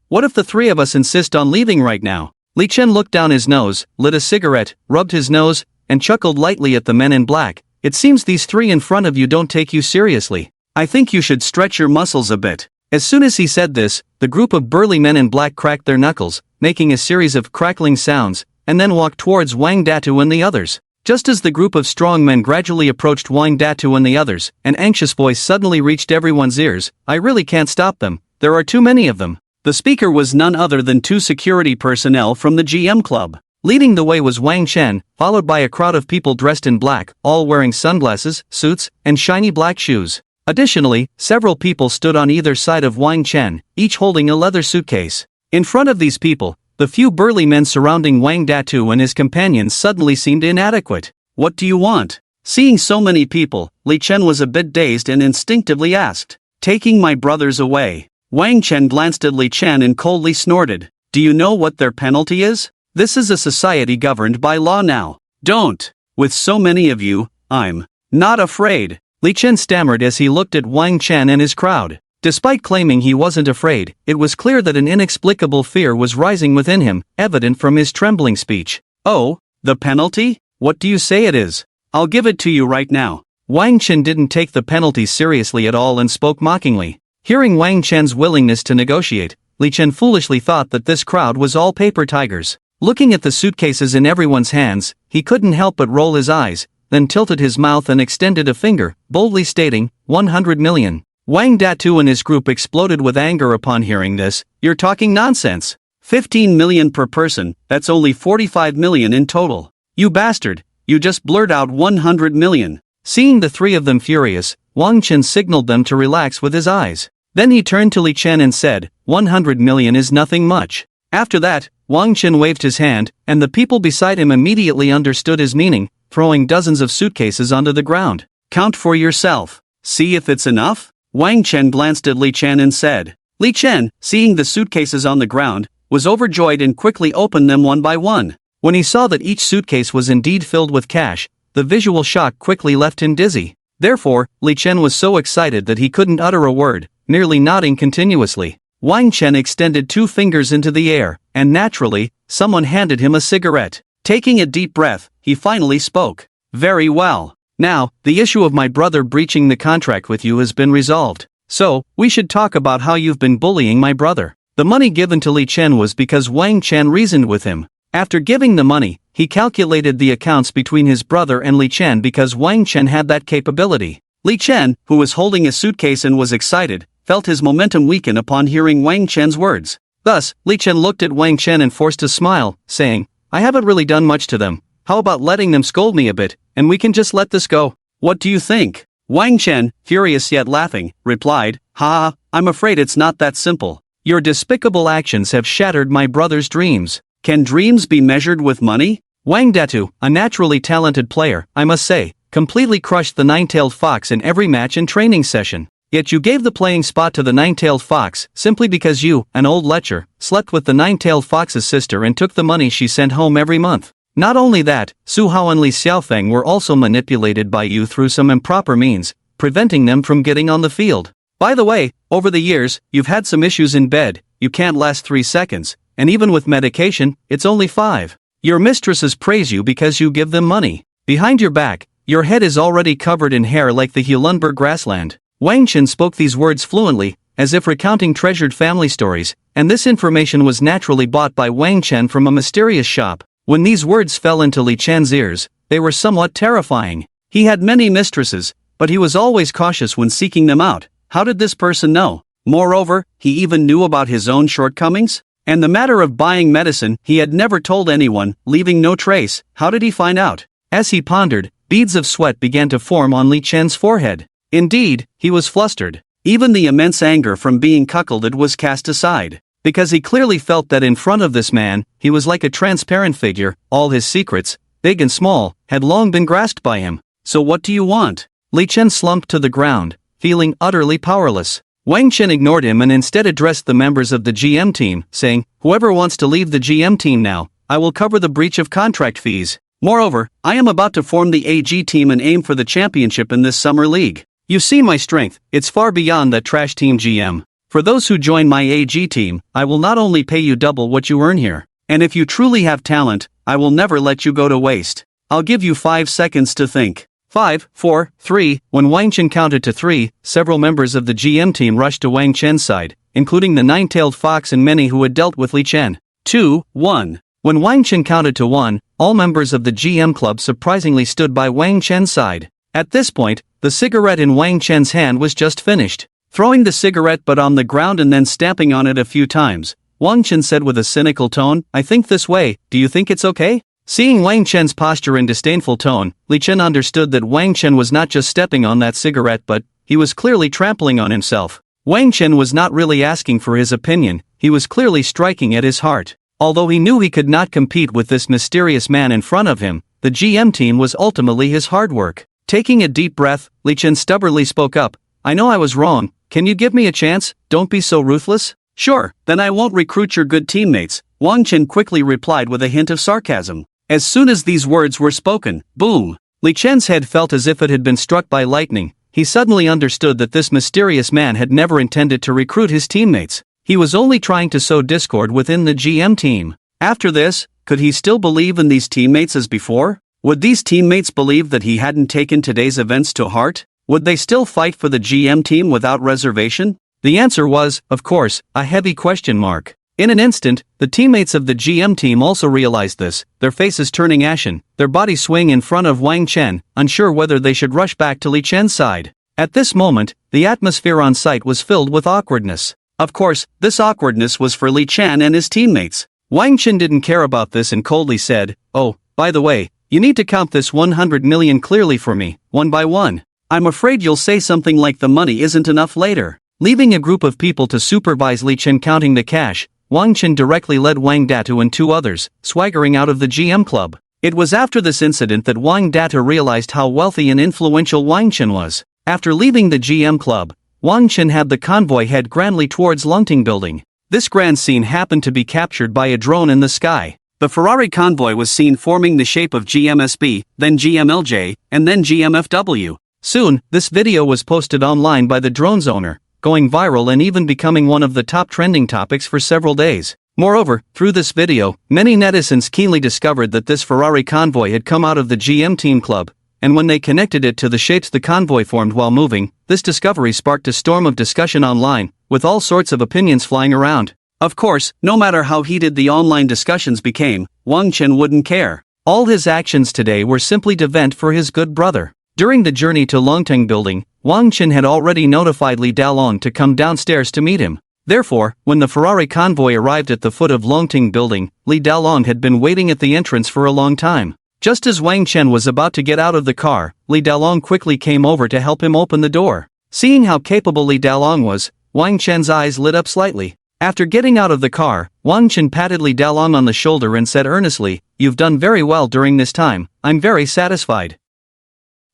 Speaker 1: what if the 3 of us insist on leaving right now? Li Chen looked down his nose, lit a cigarette, rubbed his nose, and chuckled lightly at the men in black. It seems these 3 in front of you don't take you seriously. I think you should stretch your muscles a bit. As soon as he said this, the group of burly men in black cracked their knuckles, making a series of crackling sounds, and then walked towards Wang Datu and the others. Just as the group of strong men gradually approached Wang Datu and the others, an anxious voice suddenly reached everyone's ears. I really can't stop them, there are too many of them. The speaker was none other than two security personnel from the GM Club. Leading the way was Wang Chen, followed by a crowd of people dressed in black, all wearing sunglasses, suits, and shiny black shoes. Additionally, several people stood on either side of Wang Chen, each holding a leather suitcase. In front of these people, the few burly men surrounding Wang Datu and his companions suddenly seemed inadequate. What do you want? Seeing so many people, Li Chen was a bit dazed and instinctively asked. Taking my brothers away. Wang Chen glanced at Li Chen and coldly snorted. Do you know what their penalty is? This is a society governed by law now. Don't. With so many of you, I'm not afraid. Li Chen stammered as he looked at Wang Chen and his crowd. Despite claiming he wasn't afraid, it was clear that an inexplicable fear was rising within him, evident from his trembling speech. Oh, the penalty? What do you say it is? I'll give it to you right now. Wang Chen didn't take the penalty seriously at all and spoke mockingly. Hearing Wang Chen's willingness to negotiate, Li Chen foolishly thought that this crowd was all paper tigers. Looking at the suitcases in everyone's hands, he couldn't help but roll his eyes, then tilted his mouth and extended a finger, boldly stating, 100 million. Wang Datu and his group exploded with anger upon hearing this. You're talking nonsense. 15 million per person, that's only 45 million in total. You bastard, you just blurred out 100 million. Seeing the three of them furious, Wang Chen signaled them to relax with his eyes. Then he turned to Li Chen and said, 100 million is nothing much. After that, Wang Chen waved his hand, and the people beside him immediately understood his meaning, throwing dozens of suitcases onto the ground. Count for yourself. See if it's enough? Wang Chen glanced at Li Chen and said. Li Chen, seeing the suitcases on the ground, was overjoyed and quickly opened them one by one. When he saw that each suitcase was indeed filled with cash, the visual shock quickly left him dizzy. Therefore, Li Chen was so excited that he couldn't utter a word, merely nodding continuously. Wang Chen extended two fingers into the air, and naturally, someone handed him a cigarette. Taking a deep breath, he finally spoke. Very well. Now, the issue of my brother breaching the contract with you has been resolved. So, we should talk about how you've been bullying my brother. The money given to Li Chen was because Wang Chen reasoned with him. After giving the money, he calculated the accounts between his brother and Li Chen because Wang Chen had that capability. Li Chen, who was holding a suitcase and was excited, felt his momentum weaken upon hearing Wang Chen's words. Thus, Li Chen looked at Wang Chen and forced a smile, saying, I haven't really done much to them. How about letting them scold me a bit, and we can just let this go? What do you think? Wang Chen, furious yet laughing, replied, Ha, I'm afraid it's not that simple. Your despicable actions have shattered my brother's dreams. Can dreams be measured with money? Wang Datu, a naturally talented player, I must say, completely crushed the nine-tailed fox in every match and training session. Yet you gave the playing spot to the nine-tailed fox, simply because you, an old lecher, slept with the nine-tailed fox's sister and took the money she sent home every month. Not only that, Su Hao and Li Xiaofeng were also manipulated by you through some improper means, preventing them from getting on the field. By the way, over the years, you've had some issues in bed, you can't last 3 seconds, and even with medication, it's only 5. Your mistresses praise you because you give them money. Behind your back, your head is already covered in hair like the Heelanberg grassland. Wang Chen spoke these words fluently, as if recounting treasured family stories, and this information was naturally bought by Wang Chen from a mysterious shop. When these words fell into Li Chen's ears, they were somewhat terrifying. He had many mistresses, but he was always cautious when seeking them out. How did this person know? Moreover, he even knew about his own shortcomings? And the matter of buying medicine he had never told anyone, leaving no trace. How did he find out? As he pondered, beads of sweat began to form on Li Chen's forehead. Indeed, he was flustered. Even the immense anger from being cuckolded was cast aside. Because he clearly felt that in front of this man, he was like a transparent figure, all his secrets, big and small, had long been grasped by him. So what do you want? Li Chen slumped to the ground, feeling utterly powerless. Wang Chen ignored him and instead addressed the members of the GM team, saying, Whoever wants to leave the GM team now, I will cover the breach of contract fees. Moreover, I am about to form the AG team and aim for the championship in this summer league. You see my strength, it's far beyond that trash team GM. For those who join my AG team, I will not only pay you double what you earn here, and if you truly have talent, I will never let you go to waste. I'll give you 5 seconds to think. 5, 4, 3, when Wang Chen counted to 3, several members of the GM team rushed to Wang Chen's side, including the nine-tailed fox and many who had dealt with Li Chen. 2, 1. When Wang Chen counted to 1, all members of the GM club surprisingly stood by Wang Chen's side. At this point, the cigarette in Wang Chen's hand was just finished. Throwing the cigarette butt on the ground and then stamping on it a few times, Wang Chen said with a cynical tone, "I think this way, do you think it's okay?" Seeing Wang Chen's posture and disdainful tone, Li Chen understood that Wang Chen was not just stepping on that cigarette but he was clearly trampling on himself. Wang Chen was not really asking for his opinion, he was clearly striking at his heart. Although he knew he could not compete with this mysterious man in front of him, the GM team was ultimately his hard work. Taking a deep breath, Li Chen stubbornly spoke up, "I know I was wrong, can you give me a chance, don't be so ruthless?" "Sure, then I won't recruit your good teammates," Wang Chen quickly replied with a hint of sarcasm. As soon as these words were spoken, boom! Li Chen's head felt as if it had been struck by lightning. He suddenly understood that this mysterious man had never intended to recruit his teammates. He was only trying to sow discord within the GM team. After this, could he still believe in these teammates as before? Would these teammates believe that he hadn't taken today's events to heart? Would they still fight for the GM team without reservation? The answer was, of course, a heavy question mark. In an instant, the teammates of the GM team also realized this, their faces turning ashen, their bodies swaying in front of Wang Chen, unsure whether they should rush back to Li Chen's side. At this moment, the atmosphere on site was filled with awkwardness. Of course, this awkwardness was for Li Chen and his teammates. Wang Chen didn't care about this and coldly said, "Oh, by the way, you need to count this 100 million clearly for me, one by one. I'm afraid you'll say something like the money isn't enough later." Leaving a group of people to supervise Li Chen counting the cash, Wang Chen directly led Wang Datu and 2 others, swaggering out of the GM club. It was after this incident that Wang Datu realized how wealthy and influential Wang Chen was. After leaving the GM club, Wang Chen had the convoy head grandly towards Longting Building. This grand scene happened to be captured by a drone in the sky. The Ferrari convoy was seen forming the shape of GMSB, then GMLJ, and then GMFW. Soon, this video was posted online by the drone's owner, going viral and even becoming one of the top trending topics for several days. Moreover, through this video, many netizens keenly discovered that this Ferrari convoy had come out of the GM team club, and when they connected it to the shapes the convoy formed while moving, this discovery sparked a storm of discussion online, with all sorts of opinions flying around. Of course, no matter how heated the online discussions became, Wang Chen wouldn't care. All his actions today were simply to vent for his good brother. During the journey to Longting Building, Wang Chen had already notified Li Dalong to come downstairs to meet him. Therefore, when the Ferrari convoy arrived at the foot of Longting Building, Li Dalong had been waiting at the entrance for a long time. Just as Wang Chen was about to get out of the car, Li Dalong quickly came over to help him open the door. Seeing how capable Li Dalong was, Wang Chen's eyes lit up slightly. After getting out of the car, Wang Chen patted Li Dalong on the shoulder and said earnestly, "You've done very well during this time, I'm very satisfied.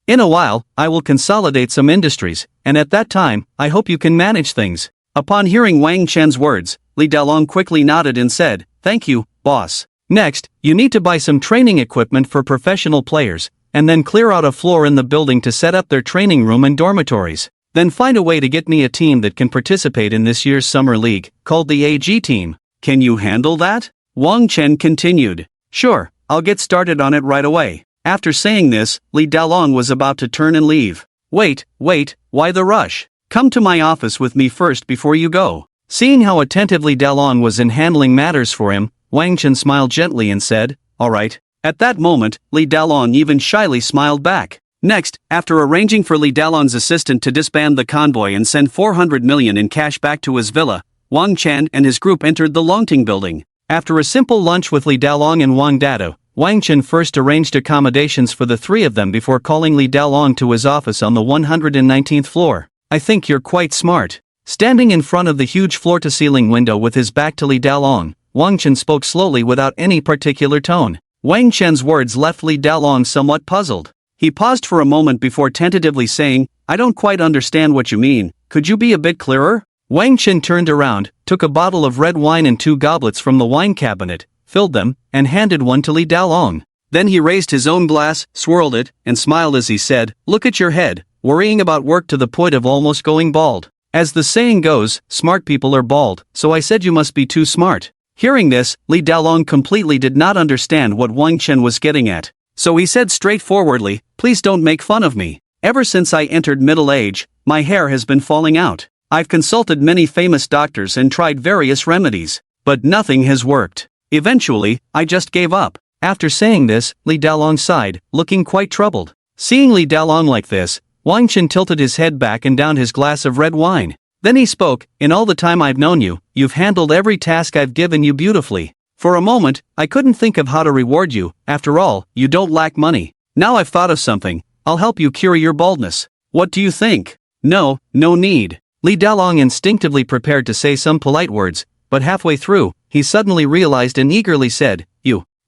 Speaker 1: In a while, I will consolidate some industries, and at that time, I hope you can manage things." Upon hearing Wang Chen's words, Li Dalong quickly nodded and said, "Thank you, boss. Next, you need to buy some training equipment for professional players, and then clear out a floor in the building to set up their training room and dormitories. Then find a way to get me a team that can participate in this year's summer league, called the AG team. Can you handle that?" Wang Chen continued. "Sure, I'll get started on it right away." After saying this, Li Dalong was about to turn and leave. Wait, why the rush? Come to my office with me first before you go." Seeing how attentively Dalong was in handling matters for him, Wang Chen smiled gently and said, "All right." At that moment, Li Dalong even shyly smiled back. Next, after arranging for Li Dalong's assistant to disband the convoy and send 400 million in cash back to his villa, Wang Chen and his group entered the Longting Building. After a simple lunch with Li Dalong and Wang Datu, Wang Chen first arranged accommodations for the 3 of them before calling Li Dalong to his office on the 119th floor. "I think you're quite smart." Standing in front of the huge floor-to-ceiling window with his back to Li Dalong, Wang Chen spoke slowly without any particular tone. Wang Chen's words left Li Dalong somewhat puzzled. He paused for a moment before tentatively saying, "I don't quite understand what you mean, could you be a bit clearer?" Wang Chen turned around, took a bottle of red wine and 2 goblets from the wine cabinet, filled them, and handed one to Li Dalong. Then he raised his own glass, swirled it, and smiled as he said, "Look at your head, worrying about work to the point of almost going bald. As the saying goes, smart people are bald, so I said you must be too smart." Hearing this, Li Dalong completely did not understand what Wang Chen was getting at. So he said straightforwardly, "Please don't make fun of me. Ever since I entered middle age, my hair has been falling out. I've consulted many famous doctors and tried various remedies, but nothing has worked. Eventually, I just gave up. After saying this, Li Dalong sighed, looking quite troubled. Seeing Li Dalong like this, Wang Chen tilted his head back and downed his glass of red wine. Then he spoke, "In all the time I've known you, you've handled every task I've given you beautifully. For a moment, I couldn't think of how to reward you. After all, you don't lack money. Now I've thought of something. I'll help you cure your baldness. What do you think?" "No need." Li Dalong instinctively prepared to say some polite words, but halfway through, he suddenly realized and eagerly said,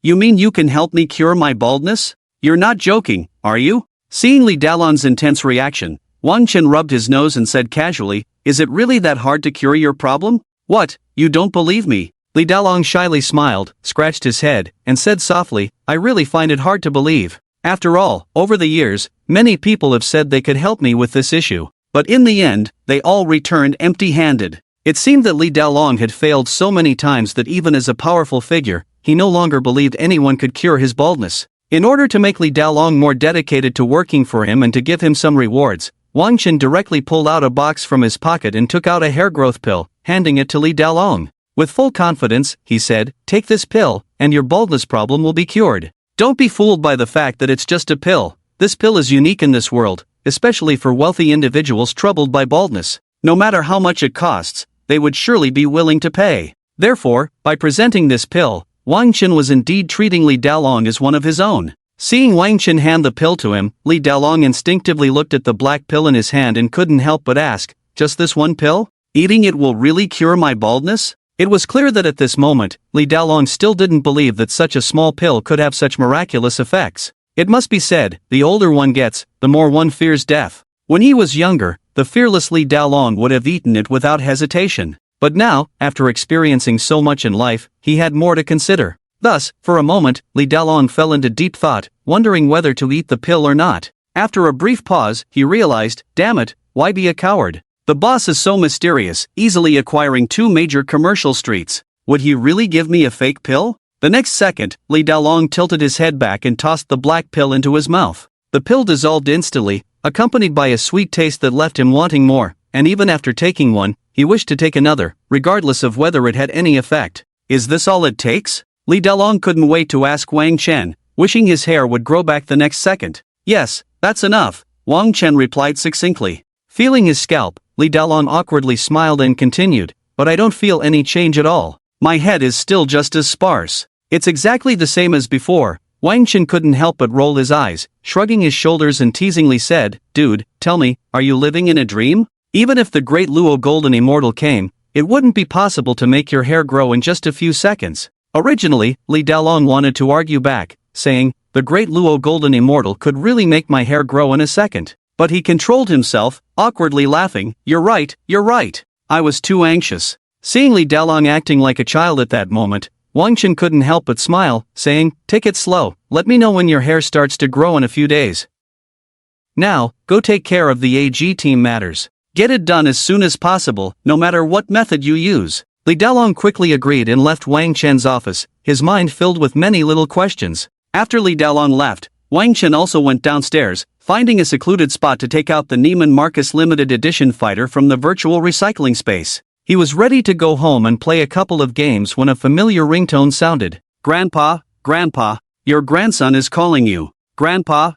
Speaker 1: You mean you can help me cure my baldness? You're not joking, are you?" Seeing Li Dalong's intense reaction, Wang Chen rubbed his nose and said casually, "Is it really that hard to cure your problem? What, you don't believe me?" Li Dalong shyly smiled, scratched his head, and said softly, "I really find it hard to believe. After all, over the years, many people have said they could help me with this issue. But in the end, they all returned empty-handed." It seemed that Li Dalong had failed so many times that even as a powerful figure, he no longer believed anyone could cure his baldness. In order to make Li Dalong more dedicated to working for him and to give him some rewards, Wang Chen directly pulled out a box from his pocket and took out a hair growth pill, handing it to Li Dalong. With full confidence, he said, "Take this pill, and your baldness problem will be cured. Don't be fooled by the fact that it's just a pill. This pill is unique in this world, especially for wealthy individuals troubled by baldness. No matter how much it costs, they would surely be willing to pay." Therefore, by presenting this pill, Wang Chen was indeed treating Li Dalong as one of his own. Seeing Wang Chen hand the pill to him, Li Dalong instinctively looked at the black pill in his hand and couldn't help but ask, "Just this one pill? Eating it will really cure my baldness?" It was clear that at this moment, Li Dalong still didn't believe that such a small pill could have such miraculous effects. It must be said, the older one gets, the more one fears death. When he was younger, the fearless Li Dalong would have eaten it without hesitation. But now, after experiencing so much in life, he had more to consider. Thus, for a moment, Li Dalong fell into deep thought, wondering whether to eat the pill or not. After a brief pause, he realized, damn it, why be a coward? The boss is so mysterious, easily acquiring 2 major commercial streets. Would he really give me a fake pill? The next second, Li Dalong tilted his head back and tossed the black pill into his mouth. The pill dissolved instantly, accompanied by a sweet taste that left him wanting more, and even after taking one, he wished to take another, regardless of whether it had any effect. Is this all it takes? Li Dalong couldn't wait to ask Wang Chen, wishing his hair would grow back the next second. "Yes, that's enough," Wang Chen replied succinctly. Feeling his scalp, Li Dalong awkwardly smiled and continued, "But I don't feel any change at all. My head is still just as sparse. It's exactly the same as before." Wang Chen couldn't help but roll his eyes, shrugging his shoulders and teasingly said, "Dude, tell me, are you living in a dream? Even if the great Luo Golden Immortal came, it wouldn't be possible to make your hair grow in just a few seconds." Originally, Li Dalong wanted to argue back, saying, "The great Luo Golden Immortal could really make my hair grow in a second." But he controlled himself, awkwardly laughing, you're right. I was too anxious." Seeing Li Dalong acting like a child at that moment, Wang Chen couldn't help but smile, saying, "Take it slow, let me know when your hair starts to grow in a few days. Now, go take care of the AG team matters. Get it done as soon as possible, no matter what method you use." Li Dalong quickly agreed and left Wang Chen's office, his mind filled with many little questions. After Li Dalong left, Wang Chen also went downstairs, finding a secluded spot to take out the Neiman Marcus limited edition fighter from the virtual recycling space. He was ready to go home and play a couple of games when a familiar ringtone sounded. "Grandpa, your grandson is calling you. Grandpa,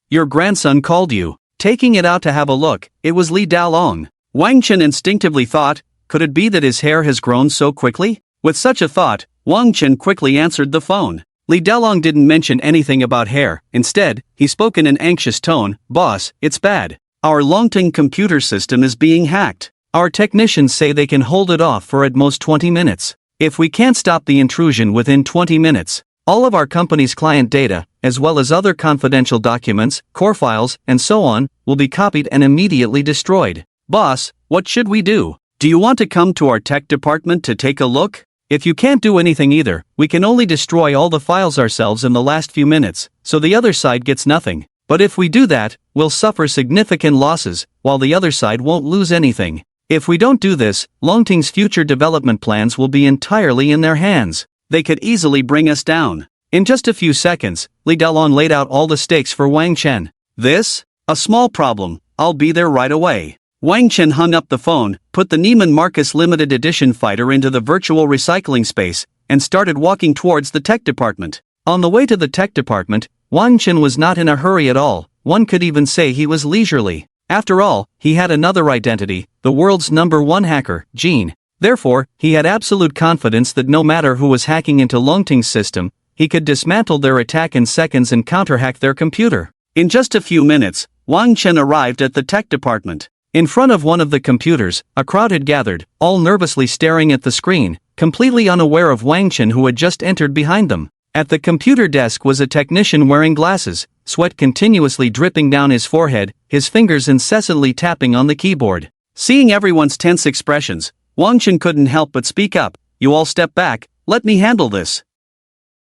Speaker 1: your grandson called you." Taking it out to have a look, it was Li Dalong. Wang Chen instinctively thought, could it be that his hair has grown so quickly? With such a thought, Wang Chen quickly answered the phone. Li Dalong didn't mention anything about hair. Instead, he spoke in an anxious tone, "Boss, it's bad. Our Longting computer system is being hacked. Our technicians say they can hold it off for at most 20 minutes. If we can't stop the intrusion within 20 minutes, all of our company's client data, as well as other confidential documents, core files, and so on, will be copied and immediately destroyed. Boss, what should we do? Do you want to come to our tech department to take a look? If you can't do anything either, we can only destroy all the files ourselves in the last few minutes, so the other side gets nothing. But if we do that, we'll suffer significant losses, while the other side won't lose anything. If we don't do this, Longting's future development plans will be entirely in their hands. They could easily bring us down." In just a few seconds, Li Dalong laid out all the stakes for Wang Chen. "This? A small problem, I'll be there right away." Wang Chen hung up the phone, put the Neiman Marcus limited edition fighter into the virtual recycling space, and started walking towards the tech department. On the way to the tech department, Wang Chen was not in a hurry at all. One could even say he was leisurely. After all, he had another identity, the world's #1 hacker, Gene. Therefore, he had absolute confidence that no matter who was hacking into Longting's system, he could dismantle their attack in seconds and counterhack their computer. In just a few minutes, Wang Chen arrived at the tech department. In front of one of the computers, a crowd had gathered, all nervously staring at the screen, completely unaware of Wang Chen who had just entered behind them. At the computer desk was a technician wearing glasses, sweat continuously dripping down his forehead, his fingers incessantly tapping on the keyboard. Seeing everyone's tense expressions, Wang Chen couldn't help but speak up. "You all step back, let me handle this.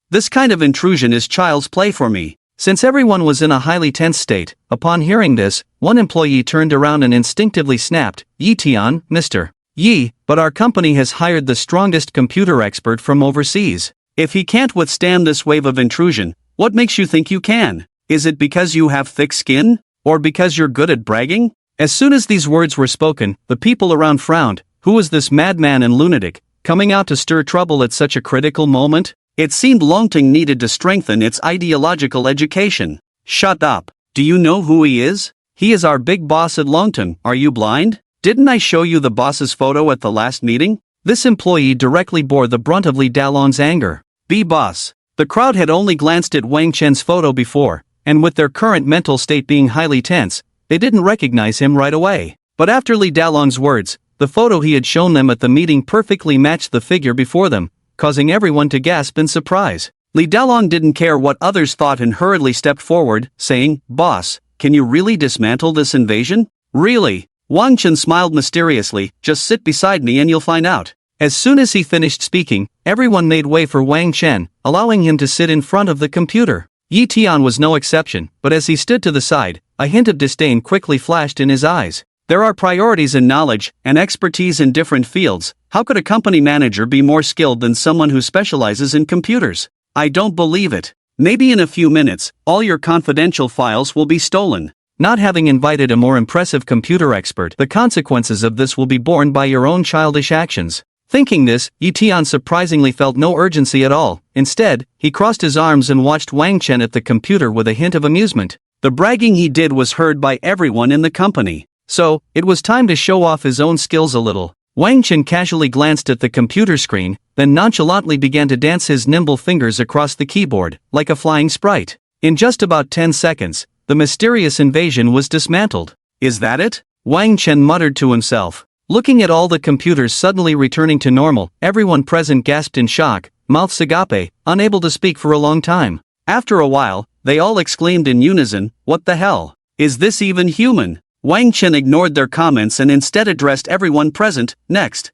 Speaker 1: This kind of intrusion is child's play for me." Since everyone was in a highly tense state, upon hearing this, one employee turned around and instinctively snapped, "Yi Tian, Mr. Yi, but our company has hired the strongest computer expert from overseas. If he can't withstand this wave of intrusion, what makes you think you can? Is it because you have thick skin? Or because you're good at bragging?" As soon as these words were spoken, the people around frowned. Who was this madman and lunatic, coming out to stir trouble at such a critical moment? It seemed Longting needed to strengthen its ideological education. "Shut up. Do you know who he is? He is our big boss at Longting. Are you blind? Didn't I show you the boss's photo at the last meeting?" This employee directly bore the brunt of Li Dalong's anger. "Be boss." The crowd had only glanced at Wang Chen's photo before, and with their current mental state being highly tense, they didn't recognize him right away. But after Li Dalong's words, the photo he had shown them at the meeting perfectly matched the figure before them, causing everyone to gasp in surprise. Li Dalong didn't care what others thought and hurriedly stepped forward, saying, "Boss, can you really dismantle this invasion?" "Really?" Wang Chen smiled mysteriously. "Just sit beside me and you'll find out." As soon as he finished speaking, everyone made way for Wang Chen, allowing him to sit in front of the computer. Yi Tian was no exception, but as he stood to the side, a hint of disdain quickly flashed in his eyes. There are priorities in knowledge and expertise in different fields. How could a company manager be more skilled than someone who specializes in computers? I don't believe it. Maybe in a few minutes, all your confidential files will be stolen. Not having invited a more impressive computer expert, the consequences of this will be borne by your own childish actions. Thinking this, Yi Tian surprisingly felt no urgency at all. Instead, he crossed his arms and watched Wang Chen at the computer with a hint of amusement. The bragging he did was heard by everyone in the company. So, it was time to show off his own skills a little. Wang Chen casually glanced at the computer screen, then nonchalantly began to dance his nimble fingers across the keyboard, like a flying sprite. In just about 10 seconds, the mysterious invasion was dismantled. "Is that it?" Wang Chen muttered to himself. Looking at all the computers suddenly returning to normal, everyone present gasped in shock, mouths agape, unable to speak for a long time. After a while, they all exclaimed in unison, "What the hell? Is this even human?" Wang Chen ignored their comments and instead addressed everyone present. "Next.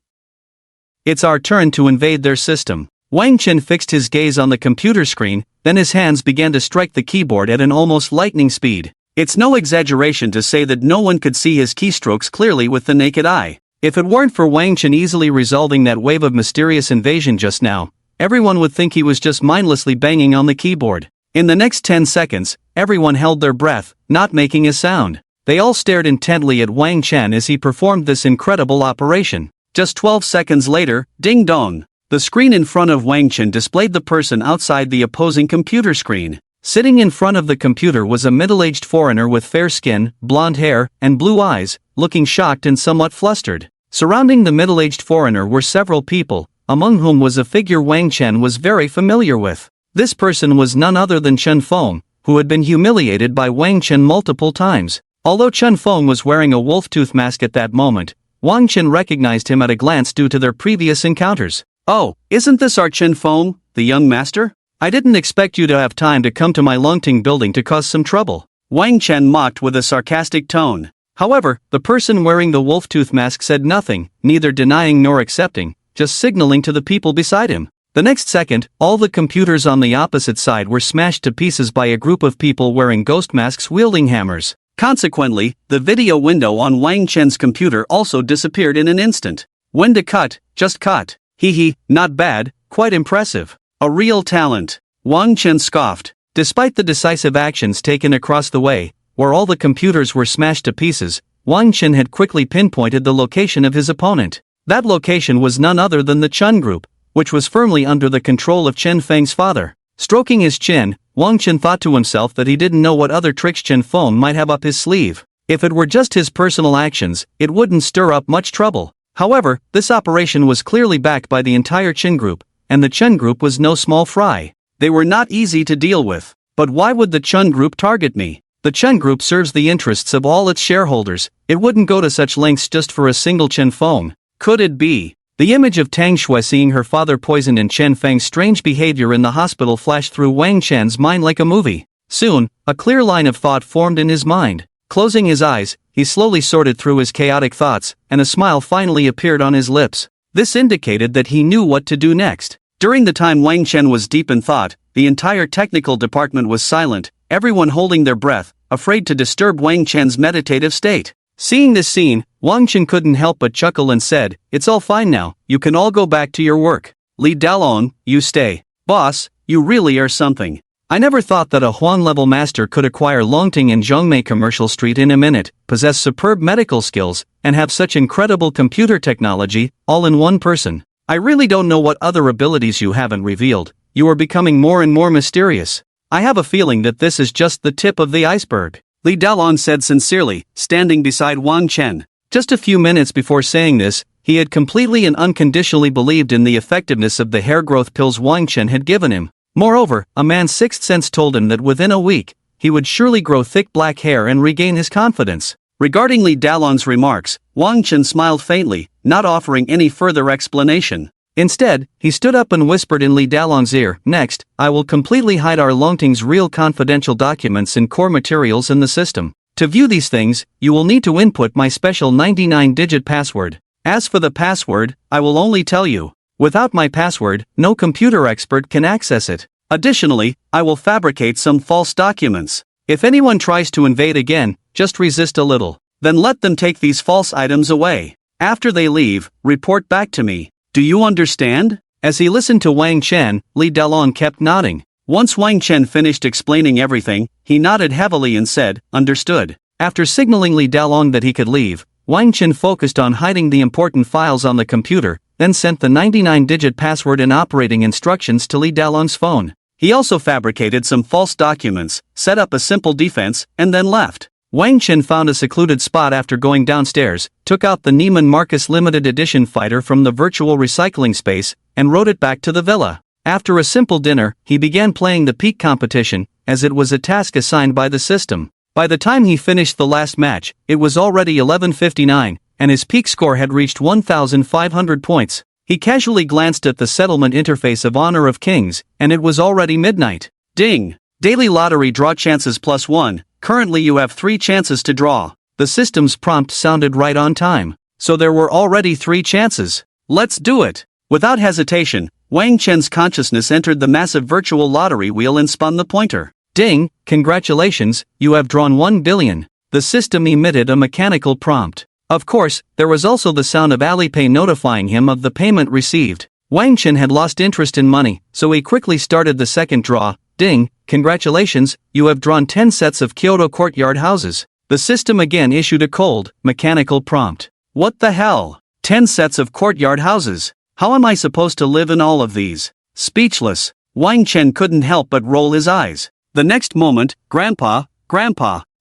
Speaker 1: It's our turn to invade their system." Wang Chen fixed his gaze on the computer screen, then his hands began to strike the keyboard at an almost lightning speed. It's no exaggeration to say that no one could see his keystrokes clearly with the naked eye. If it weren't for Wang Chen easily resolving that wave of mysterious invasion just now, everyone would think he was just mindlessly banging on the keyboard. In the next 10 seconds, everyone held their breath, not making a sound. They all stared intently at Wang Chen as he performed this incredible operation. Just 12 seconds later, ding dong. The screen in front of Wang Chen displayed the person outside the opposing computer screen. Sitting in front of the computer was a middle-aged foreigner with fair skin, blonde hair, and blue eyes, looking shocked and somewhat flustered. Surrounding the middle-aged foreigner were several people, among whom was a figure Wang Chen was very familiar with. This person was none other than Chen Feng, who had been humiliated by Wang Chen multiple times. Although Chen Feng was wearing a wolf-tooth mask at that moment, Wang Chen recognized him at a glance due to their previous encounters. "Oh, isn't this our Chen Feng, the young master? I didn't expect you to have time to come to my Longting building to cause some trouble." Wang Chen mocked with a sarcastic tone. However, the person wearing the wolf-tooth mask said nothing, neither denying nor accepting, just signaling to the people beside him. The next second, all the computers on the opposite side were smashed to pieces by a group of people wearing ghost masks wielding hammers. Consequently, the video window on Wang Chen's computer also disappeared in an instant. When to cut, just cut. Hee, not bad, quite impressive. A real talent. Wang Chen scoffed. Despite the decisive actions taken across the way, where all the computers were smashed to pieces, Wang Chen had quickly pinpointed the location of his opponent. That location was none other than the Chun Group, which was firmly under the control of Chen Feng's father. Stroking his chin, Wang Chen thought to himself that he didn't know what other tricks Chen Feng might have up his sleeve. If it were just his personal actions, it wouldn't stir up much trouble. However, this operation was clearly backed by the entire Chen group, and the Chen group was no small fry. They were not easy to deal with. But why would the Chen group target me? The Chen group serves the interests of all its shareholders. It wouldn't go to such lengths just for a single Chen Feng. Could it be? The image of Tang Shui seeing her father poisoned and Chen Feng's strange behavior in the hospital flashed through Wang Chen's mind like a movie. Soon, a clear line of thought formed in his mind. Closing his eyes, he slowly sorted through his chaotic thoughts, and a smile finally appeared on his lips. This indicated that he knew what to do next. During the time Wang Chen was deep in thought, the entire technical department was silent, everyone holding their breath, afraid to disturb Wang Chen's meditative state. Seeing this scene, Wang Chen couldn't help but chuckle and said, "It's all fine now, you can all go back to your work. Li Dalong, you stay. Boss, you really are something. I never thought that a Huang-level master could acquire Longting and Zhongmei Commercial Street in a minute, possess superb medical skills, and have such incredible computer technology, all in one person. I really don't know what other abilities you haven't revealed. You are becoming more and more mysterious. I have a feeling that this is just the tip of the iceberg." Li Dalong said sincerely, standing beside Wang Chen. Just a few minutes before saying this, he had completely and unconditionally believed in the effectiveness of the hair growth pills Wang Chen had given him. Moreover, a man's sixth sense told him that within a week, he would surely grow thick black hair and regain his confidence. Regarding Li Dalong's remarks, Wang Chen smiled faintly, not offering any further explanation. Instead, he stood up and whispered in Li Dalong's ear, "Next, I will completely hide our Longting's real confidential documents and core materials in the system. To view these things, you will need to input my special 99-digit password. As for the password, I will only tell you. Without my password, no computer expert can access it. Additionally, I will fabricate some false documents. If anyone tries to invade again, just resist a little. Then let them take these false items away. After they leave, report back to me. Do you understand?" As he listened to Wang Chen, Li Dalong kept nodding. Once Wang Chen finished explaining everything, he nodded heavily and said, "Understood." After signaling Li Dalong that he could leave, Wang Chen focused on hiding the important files on the computer, then sent the 99-digit password and operating instructions to Li Dalong's phone. He also fabricated some false documents, set up a simple defense, and then left. Wang Chen found a secluded spot after going downstairs, took out the Neiman Marcus limited edition fighter from the virtual recycling space, and rode it back to the villa. After a simple dinner, he began playing the peak competition, as it was a task assigned by the system. By the time he finished the last match, it was already 11:59, and his peak score had reached 1,500 points. He casually glanced at the settlement interface of Honor of Kings, and it was already midnight. Ding! Daily lottery draw chances +1. Currently you have 3 chances to draw. The system's prompt sounded right on time. So there were already 3 chances. Let's do it! Without hesitation, Wang Chen's consciousness entered the massive virtual lottery wheel and spun the pointer. Ding! Congratulations, you have drawn 1 billion. The system emitted a mechanical prompt. Of course, there was also the sound of Alipay notifying him of the payment received. Wang Chen had lost interest in money, so he quickly started the second draw. Ding! Congratulations, you have drawn 10 sets of Kyoto courtyard houses. The system again issued a cold, mechanical prompt. What the hell? 10 sets of courtyard houses? How am I supposed to live in all of these? Speechless, Wang Chen couldn't help but roll his eyes. The next moment, Grandpa,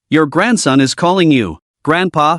Speaker 1: your grandson is calling you. Grandpa,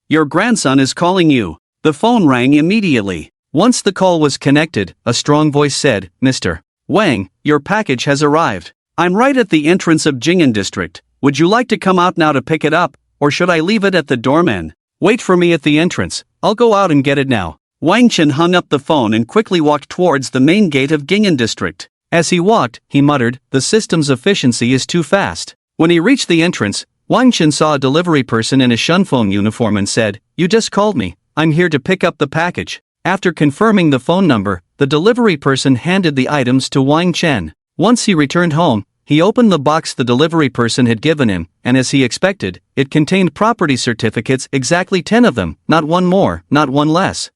Speaker 1: your grandson is calling you. The phone rang immediately. Once the call was connected, a strong voice said, "Mr. Wang, your package has arrived. I'm right at the entrance of Jing'an District. Would you like to come out now to pick it up, or should I leave it at the doorman? Wait for me at the entrance, I'll go out and get it now." Wang Chen hung up the phone and quickly walked towards the main gate of Jing'an District. As he walked, he muttered, "The system's efficiency is too fast." When he reached the entrance, Wang Chen saw a delivery person in a Shunfeng uniform and said, "You just called me, I'm here to pick up the package." After confirming the phone number, the delivery person handed the items to Wang Chen. Once he returned home, he opened the box the delivery person had given him, and as he expected, it contained property certificates, exactly 10 of them, not one more, not one less.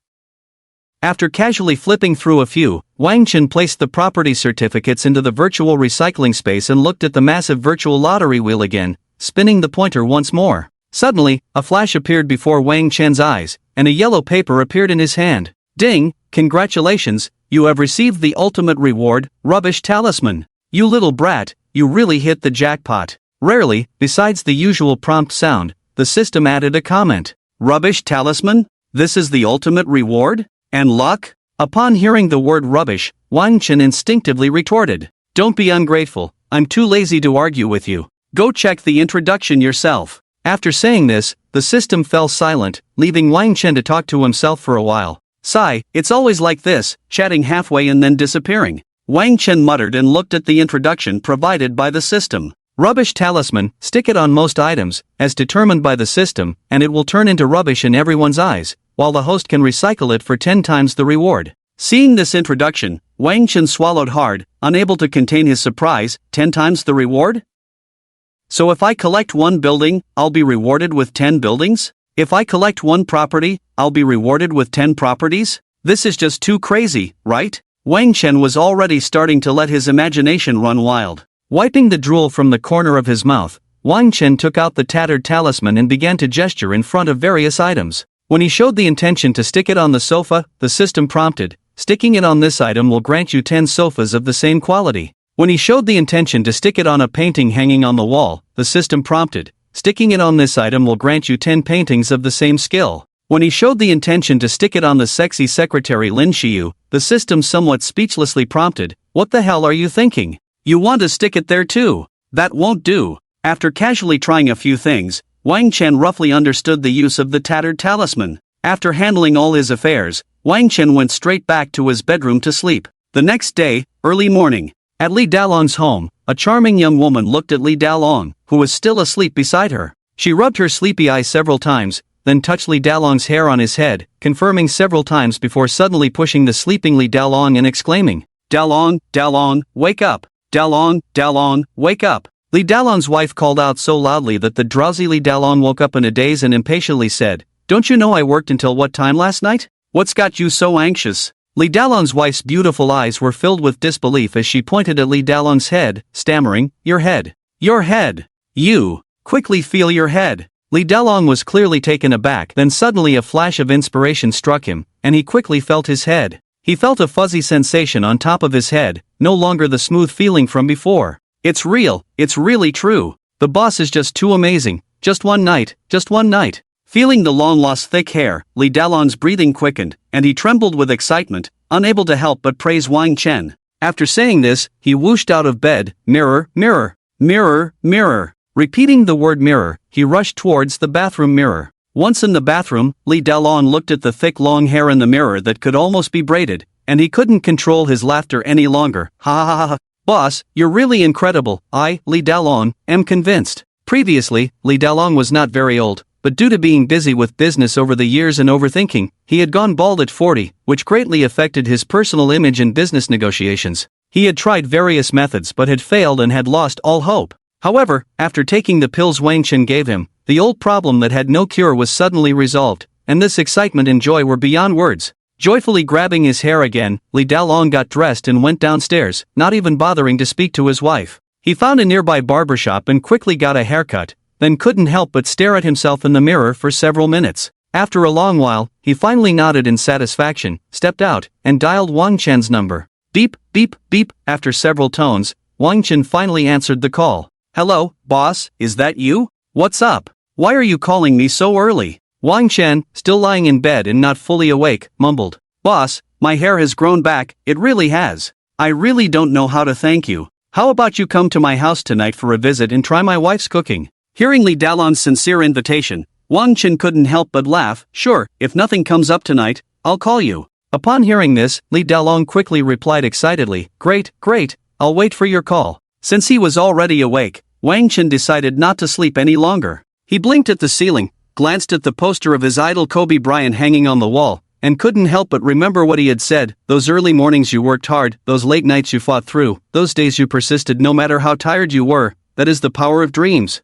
Speaker 1: After casually flipping through a few, Wang Chen placed the property certificates into the virtual recycling space and looked at the massive virtual lottery wheel again, spinning the pointer once more. Suddenly, a flash appeared before Wang Chen's eyes, and a yellow paper appeared in his hand. Ding! Congratulations, you have received the ultimate reward, Rubbish Talisman. You little brat, you really hit the jackpot. Rarely, besides the usual prompt sound, the system added a comment. Rubbish Talisman? This is the ultimate reward? And luck? Upon hearing the word rubbish, Wang Chen instinctively retorted. Don't be ungrateful, I'm too lazy to argue with you. Go check the introduction yourself. After saying this, the system fell silent, leaving Wang Chen to talk to himself for a while. Sigh, it's always like this, chatting halfway and then disappearing. Wang Chen muttered and looked at the introduction provided by the system. Rubbish Talisman, stick it on most items, as determined by the system, and it will turn into rubbish in everyone's eyes, while the host can recycle it for 10 times the reward. Seeing this introduction, Wang Chen swallowed hard, unable to contain his surprise. 10 times the reward? So if I collect one building, I'll be rewarded with 10 buildings? If I collect one property, I'll be rewarded with 10 properties? This is just too crazy, right? Wang Chen was already starting to let his imagination run wild. Wiping the drool from the corner of his mouth, Wang Chen took out the tattered talisman and began to gesture in front of various items. When he showed the intention to stick it on the sofa, the system prompted, sticking it on this item will grant you 10 sofas of the same quality. When he showed the intention to stick it on a painting hanging on the wall, the system prompted, sticking it on this item will grant you 10 paintings of the same skill. When he showed the intention to stick it on the sexy secretary Lin Xiyu, the system somewhat speechlessly prompted, what the hell are you thinking? You want to stick it there too? That won't do. After casually trying a few things, Wang Chen roughly understood the use of the tattered talisman. After handling all his affairs, Wang Chen went straight back to his bedroom to sleep. The next day, early morning, at Li Dalong's home, a charming young woman looked at Li Dalong, who was still asleep beside her. She rubbed her sleepy eyes several times, then touched Li Dalong's hair on his head, confirming several times before suddenly pushing the sleeping Li Dalong and exclaiming, Dalong, Dalong, wake up! Dalong, Dalong, wake up! Li Dalong's wife called out so loudly that the drowsy Li Dalong woke up in a daze and impatiently said, Don't you know I worked until what time last night? What's got you so anxious? Li Dalong's wife's beautiful eyes were filled with disbelief as she pointed at Li Dalong's head, stammering, Your head. Your head. You. Quickly feel your head. Li Dalong was clearly taken aback, then suddenly a flash of inspiration struck him, and he quickly felt his head. He felt a fuzzy sensation on top of his head, no longer the smooth feeling from before. It's real, it's really true. The boss is just too amazing. Just one night, just one night. Feeling the long-lost thick hair, Li Dalong's breathing quickened, and he trembled with excitement, unable to help but praise Wang Chen. After saying this, he whooshed out of bed, mirror, mirror, mirror, mirror. Repeating the word mirror, he rushed towards the bathroom mirror. Once in the bathroom, Li Dalong looked at the thick long hair in the mirror that could almost be braided, and he couldn't control his laughter any longer. Ha ha ha ha. Boss, you're really incredible. I, Li Dalong, am convinced. Previously, Li Dalong was not very old, but due to being busy with business over the years and overthinking, he had gone bald at 40, which greatly affected his personal image in business negotiations. He had tried various methods but had failed and had lost all hope. However, after taking the pills Wang Chen gave him, the old problem that had no cure was suddenly resolved, and this excitement and joy were beyond words. Joyfully grabbing his hair again, Li Dalong got dressed and went downstairs, not even bothering to speak to his wife. He found a nearby barbershop and quickly got a haircut, then couldn't help but stare at himself in the mirror for several minutes. After a long while, he finally nodded in satisfaction, stepped out, and dialed Wang Chen's number. Beep, beep, beep. After several tones, Wang Chen finally answered the call. Hello, boss, is that you? What's up? Why are you calling me so early? Wang Chen, still lying in bed and not fully awake, mumbled. Boss, my hair has grown back, it really has. I really don't know how to thank you. How about you come to my house tonight for a visit and try my wife's cooking? Hearing Li Dalong's sincere invitation, Wang Chen couldn't help but laugh. Sure, if nothing comes up tonight, I'll call you. Upon hearing this, Li Dalong quickly replied excitedly, Great, great, I'll wait for your call. Since he was already awake, Wang Chen decided not to sleep any longer. He blinked at the ceiling, glanced at the poster of his idol Kobe Bryant hanging on the wall, and couldn't help but remember what he had said. Those early mornings you worked hard, those late nights you fought through, those days you persisted no matter how tired you were, that is the power of dreams.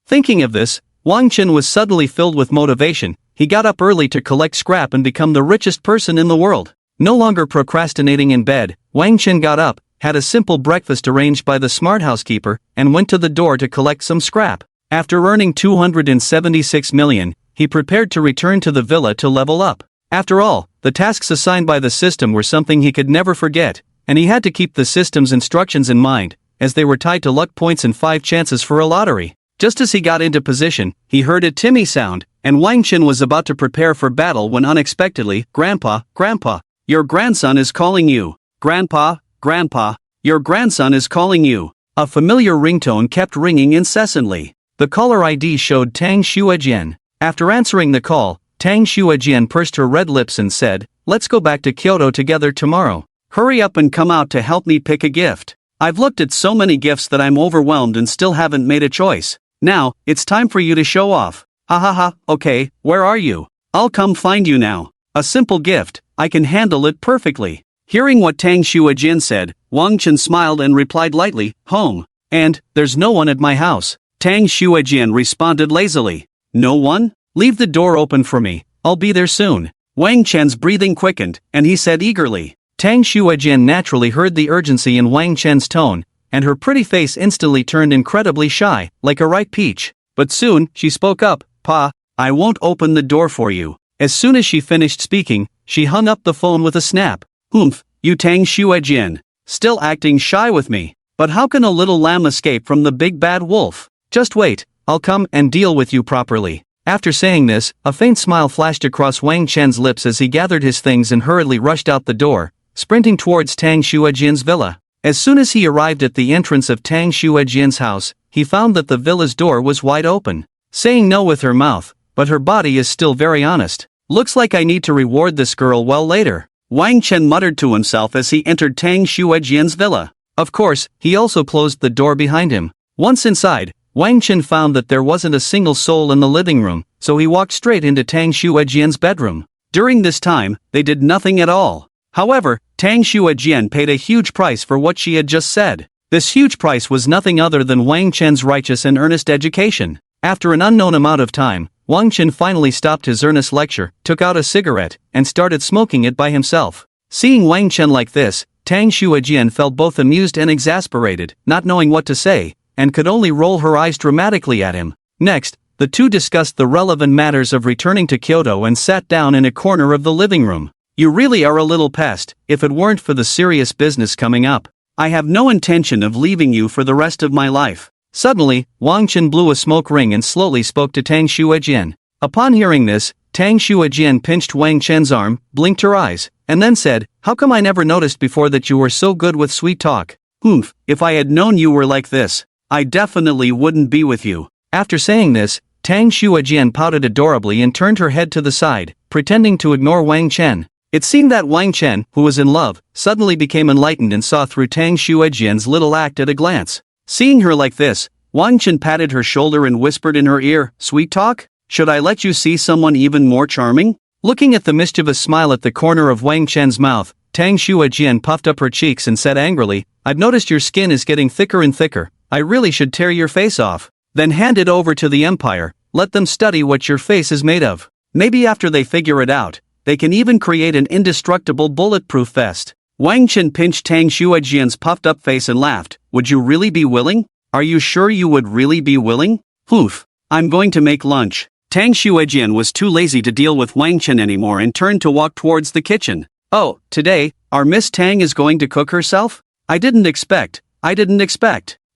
Speaker 1: Thinking of this, Wang Chen was suddenly filled with motivation. He got up early to collect scrap and become the richest person in the world. No longer procrastinating in bed, Wang Chen got up, had a simple breakfast arranged by the smart housekeeper, and went to the door to collect some scrap. After earning 276 million, he prepared to return to the villa to level up. After all, the tasks assigned by the system were something he could never forget, and he had to keep the system's instructions in mind, as they were tied to luck points and 5 chances for a lottery. Just as he got into position, he heard a Timmy sound, and Wang Chen was about to prepare for battle when unexpectedly, "Grandpa, Grandpa, your grandson is calling you. Grandpa, Grandpa, your grandson is calling you." A familiar ringtone kept ringing incessantly. The caller ID showed Tang Xuejian. After answering the call, Tang Xuejian pursed her red lips and said, "Let's go back to Kyoto together tomorrow. Hurry up and come out to help me pick a gift. I've looked at so many gifts that I'm overwhelmed and still haven't made a choice. Now, it's time for you to show off." "Ha ha ha, okay, where are you? I'll come find you now. A simple gift, I can handle it perfectly." Hearing what Tang Xuejian said, Wang Chen smiled and replied lightly, "Home. And, there's no one at my house." Tang Xuejian responded lazily, "No one? Leave the door open for me, I'll be there soon." Wang Chen's breathing quickened, and he said eagerly. Tang Xuejian naturally heard the urgency in Wang Chen's tone, and her pretty face instantly turned incredibly shy, like a ripe peach. But soon, she spoke up, "Pa, I won't open the door for you." As soon as she finished speaking, she hung up the phone with a snap. "Humph, you Tang Xuejian. Still acting shy with me. But how can a little lamb escape from the big bad wolf? Just wait, I'll come and deal with you properly." After saying this, a faint smile flashed across Wang Chen's lips as he gathered his things and hurriedly rushed out the door, sprinting towards Tang Xuejian's villa. As soon as he arrived at the entrance of Tang Xuejian's house, he found that the villa's door was wide open. Saying no with her mouth, but her body is still very honest. "Looks like I need to reward this girl well later," Wang Chen muttered to himself as he entered Tang Xuejian's villa. Of course, he also closed the door behind him. Once inside, Wang Chen found that there wasn't a single soul in the living room, so he walked straight into Tang Xuejian's bedroom. During this time, they did nothing at all. However, Tang Xuejian paid a huge price for what she had just said. This huge price was nothing other than Wang Chen's righteous and earnest education. After an unknown amount of time, Wang Chen finally stopped his earnest lecture, took out a cigarette, and started smoking it by himself. Seeing Wang Chen like this, Tang Xuejian felt both amused and exasperated, not knowing what to say, and could only roll her eyes dramatically at him. Next, the two discussed the relevant matters of returning to Kyoto and sat down in a corner of the living room. "You really are a little pest, if it weren't for the serious business coming up. I have no intention of leaving you for the rest of my life." Suddenly, Wang Chen blew a smoke ring and slowly spoke to Tang Xuejian. Upon hearing this, Tang Xuejian pinched Wang Chen's arm, blinked her eyes, and then said, "How come I never noticed before that you were so good with sweet talk? Humph, if I had known you were like this, I definitely wouldn't be with you." After saying this, Tang Xuejian pouted adorably and turned her head to the side, pretending to ignore Wang Chen. It seemed that Wang Chen, who was in love, suddenly became enlightened and saw through Tang Xuejian's little act at a glance. Seeing her like this, Wang Chen patted her shoulder and whispered in her ear, "Sweet talk? Should I let you see someone even more charming?" Looking at the mischievous smile at the corner of Wang Chen's mouth, Tang Xuejian puffed up her cheeks and said angrily, "I've noticed your skin is getting thicker and thicker. I really should tear your face off. Then hand it over to the Empire, let them study what your face is made of. Maybe after they figure it out, they can even create an indestructible bulletproof vest." Wang Chen pinched Tang Xuejian's puffed up face and laughed. "Would you really be willing? Are you sure you would really be willing? Poof. I'm going to make lunch." Tang Xuejian was too lazy to deal with Wang Chen anymore and turned to walk towards the kitchen. "Oh, today, our Miss Tang is going to cook herself? I didn't expect.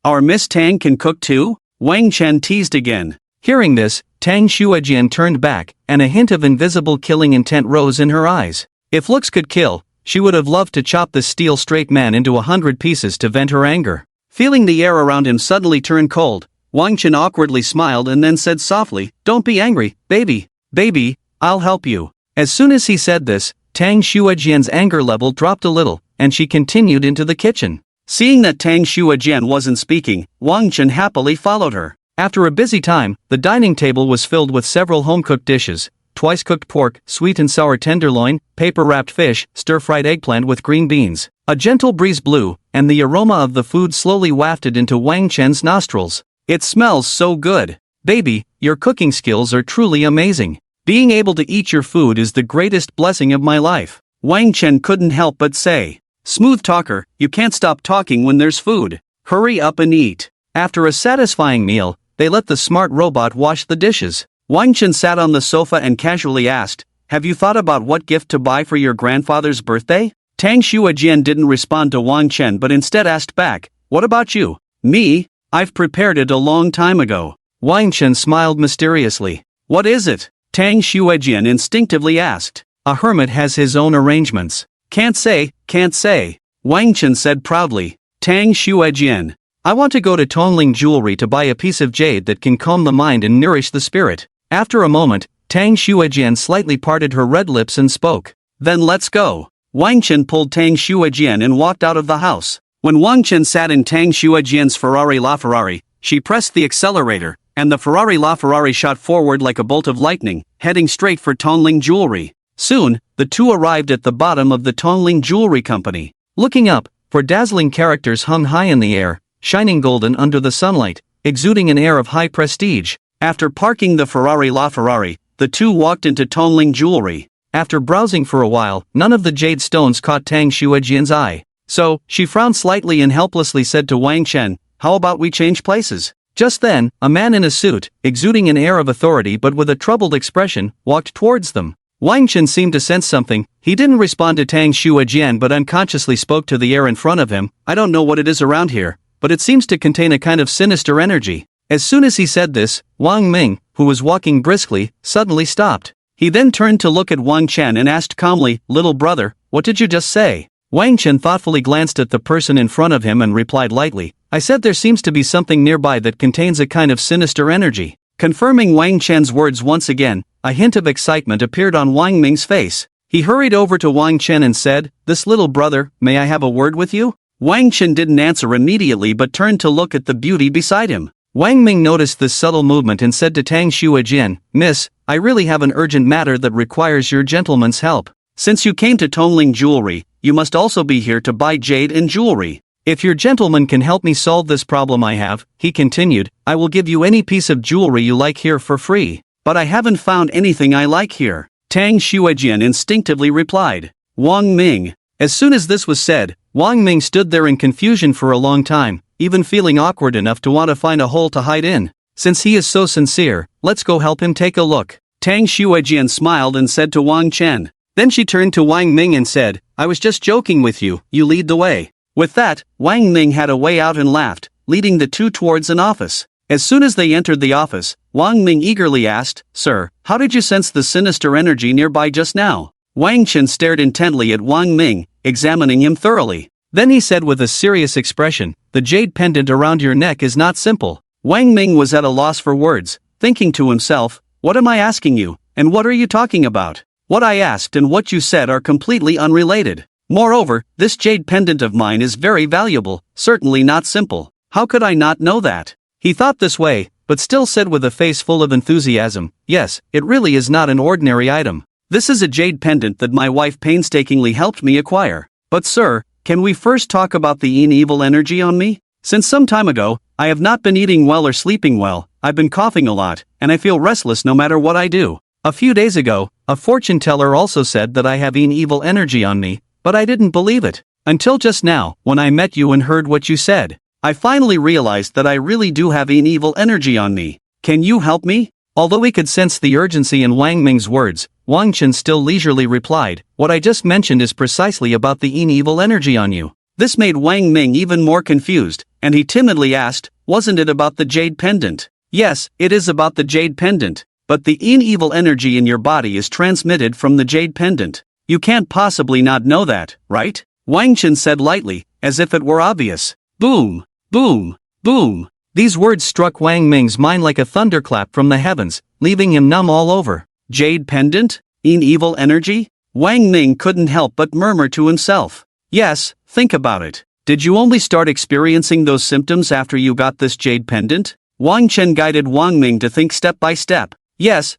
Speaker 1: Our Miss Tang can cook too?" Wang Chen teased again. Hearing this, Tang Xuejian turned back, and a hint of invisible killing intent rose in her eyes. If looks could kill, she would have loved to chop this steel-straight man into 100 pieces to vent her anger. Feeling the air around him suddenly turn cold, Wang Chen awkwardly smiled and then said softly, "Don't be angry, baby. Baby, I'll help you." As soon as he said this, Tang Xuejian's anger level dropped a little, and she continued into the kitchen. Seeing that Tang Xuejian wasn't speaking, Wang Chen happily followed her. After a busy time, the dining table was filled with several home-cooked dishes: twice-cooked pork, sweet and sour tenderloin, paper-wrapped fish, stir-fried eggplant with green beans. A gentle breeze blew, and the aroma of the food slowly wafted into Wang Chen's nostrils. "It smells so good. Baby, your cooking skills are truly amazing. Being able to eat your food is the greatest blessing of my life," Wang Chen couldn't help but say. "Smooth talker, you can't stop talking when there's food. Hurry up and eat." After a satisfying meal, they let the smart robot wash the dishes. Wang Chen sat on the sofa and casually asked, have you thought about what gift to buy for your grandfather's birthday? Tang Xuejian didn't respond to Wang Chen but instead asked back, what about you? Me? I've prepared it a long time ago. Wang Chen smiled mysteriously. What is it? Tang Xuejian instinctively asked. A hermit has his own arrangements. Can't say, can't say. Wang Chen said proudly. Tang Xuejian. I want to go to Tongling Jewelry to buy a piece of jade that can calm the mind and nourish the spirit. After a moment, Tang Xuejian slightly parted her red lips and spoke. Then let's go. Wang Chen pulled Tang Xuejian and walked out of the house. When Wang Chen sat in Tang Xuejian's Ferrari LaFerrari, she pressed the accelerator, and the Ferrari LaFerrari shot forward like a bolt of lightning, heading straight for Tongling Jewelry. Soon, the two arrived at the bottom of the Tongling Jewelry Company. Looking up, four dazzling characters hung high in the air, shining golden under the sunlight, exuding an air of high prestige. After parking the Ferrari LaFerrari, the two walked into Tongling Jewelry. After browsing for a while, none of the jade stones caught Tang Xuejian's eye. So, she frowned slightly and helplessly said to Wang Chen, how about we change places? Just then, a man in a suit, exuding an air of authority but with a troubled expression, walked towards them. Wang Chen seemed to sense something. He didn't respond to Tang Xuejian but unconsciously spoke to the air in front of him. I don't know what it is around here, but it seems to contain a kind of sinister energy. As soon as he said this, Wang Ming, who was walking briskly, suddenly stopped. He then turned to look at Wang Chen and asked calmly, little brother, what did you just say? Wang Chen thoughtfully glanced at the person in front of him and replied lightly, I said there seems to be something nearby that contains a kind of sinister energy. Confirming Wang Chen's words once again, a hint of excitement appeared on Wang Ming's face. He hurried over to Wang Chen and said, this little brother, may I have a word with you? Wang Chen didn't answer immediately but turned to look at the beauty beside him. Wang Ming noticed this subtle movement and said to Tang Xuejian, Miss, I really have an urgent matter that requires your gentleman's help. Since you came to Tongling Jewelry, you must also be here to buy jade and jewelry. If your gentleman can help me solve this problem I have, he continued, I will give you any piece of jewelry you like here for free. But I haven't found anything I like here. Tang Xuejian instinctively replied. Wang Ming. As soon as this was said, Wang Ming stood there in confusion for a long time, even feeling awkward enough to want to find a hole to hide in. Since he is so sincere, let's go help him take a look. Tang Xuejian smiled and said to Wang Chen. Then she turned to Wang Ming and said, I was just joking with you, you lead the way. With that, Wang Ming had a way out and laughed, leading the two towards an office. As soon as they entered the office, Wang Ming eagerly asked, Sir, how did you sense the sinister energy nearby just now? Wang Chen stared intently at Wang Ming, examining him thoroughly. Then he said with a serious expression, the jade pendant around your neck is not simple. Wang Ming was at a loss for words, thinking to himself, what am I asking you, and what are you talking about? What I asked and what you said are completely unrelated. Moreover, this jade pendant of mine is very valuable, certainly not simple. How could I not know that? He thought this way, but still said with a face full of enthusiasm, yes, it really is not an ordinary item. This is a jade pendant that my wife painstakingly helped me acquire. But sir, can we first talk about the evil energy on me? Since some time ago, I have not been eating well or sleeping well, I've been coughing a lot, and I feel restless no matter what I do. A few days ago, a fortune teller also said that I have evil energy on me, but I didn't believe it. Until just now, when I met you and heard what you said, I finally realized that I really do have evil energy on me. Can you help me? Although he could sense the urgency in Wang Ming's words, Wang Chen still leisurely replied, what I just mentioned is precisely about the evil energy on you. This made Wang Ming even more confused, and he timidly asked, wasn't it about the jade pendant? Yes, it is about the jade pendant, but the evil energy in your body is transmitted from the jade pendant. You can't possibly not know that, right? Wang Chen said lightly, as if it were obvious. Boom, boom, boom. These words struck Wang Ming's mind like a thunderclap from the heavens, leaving him numb all over. Jade pendant? Evil energy? Wang Ming couldn't help but murmur to himself. Yes, think about it. Did you only start experiencing those symptoms after you got this jade pendant? Wang Chen guided Wang Ming to think step by step. Yes.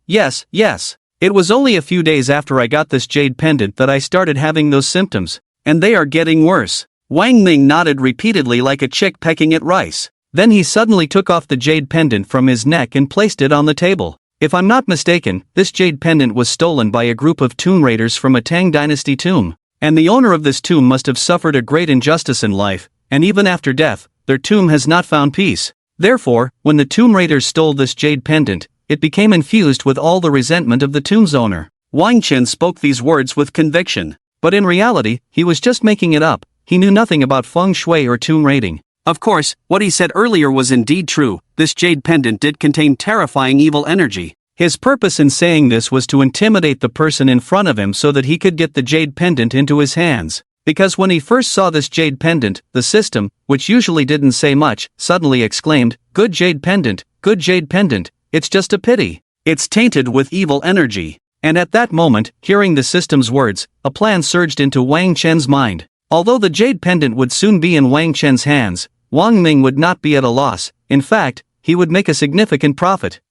Speaker 1: It was only a few days after I got this jade pendant that I started having those symptoms, and they are getting worse. Wang Ming nodded repeatedly like a chick pecking at rice. Then he suddenly took off the jade pendant from his neck and placed it on the table. If I'm not mistaken, this jade pendant was stolen by a group of tomb raiders from a Tang dynasty tomb, and the owner of this tomb must have suffered a great injustice in life, and even after death, their tomb has not found peace. Therefore, when the tomb raiders stole this jade pendant, it became infused with all the resentment of the tomb's owner. Wang Chen spoke these words with conviction. But in reality, he was just making it up. He knew nothing about feng shui or tomb raiding. Of course, what he said earlier was indeed true. This jade pendant did contain terrifying evil energy. His purpose in saying this was to intimidate the person in front of him so that he could get the jade pendant into his hands. Because when he first saw this jade pendant, the system, which usually didn't say much, suddenly exclaimed, "Good jade pendant, good jade pendant, it's just a pity. It's tainted with evil energy." And at that moment, hearing the system's words, a plan surged into Wang Chen's mind. Although the jade pendant would soon be in Wang Chen's hands, Wang Ming would not be at a loss. In fact, he would make a significant profit.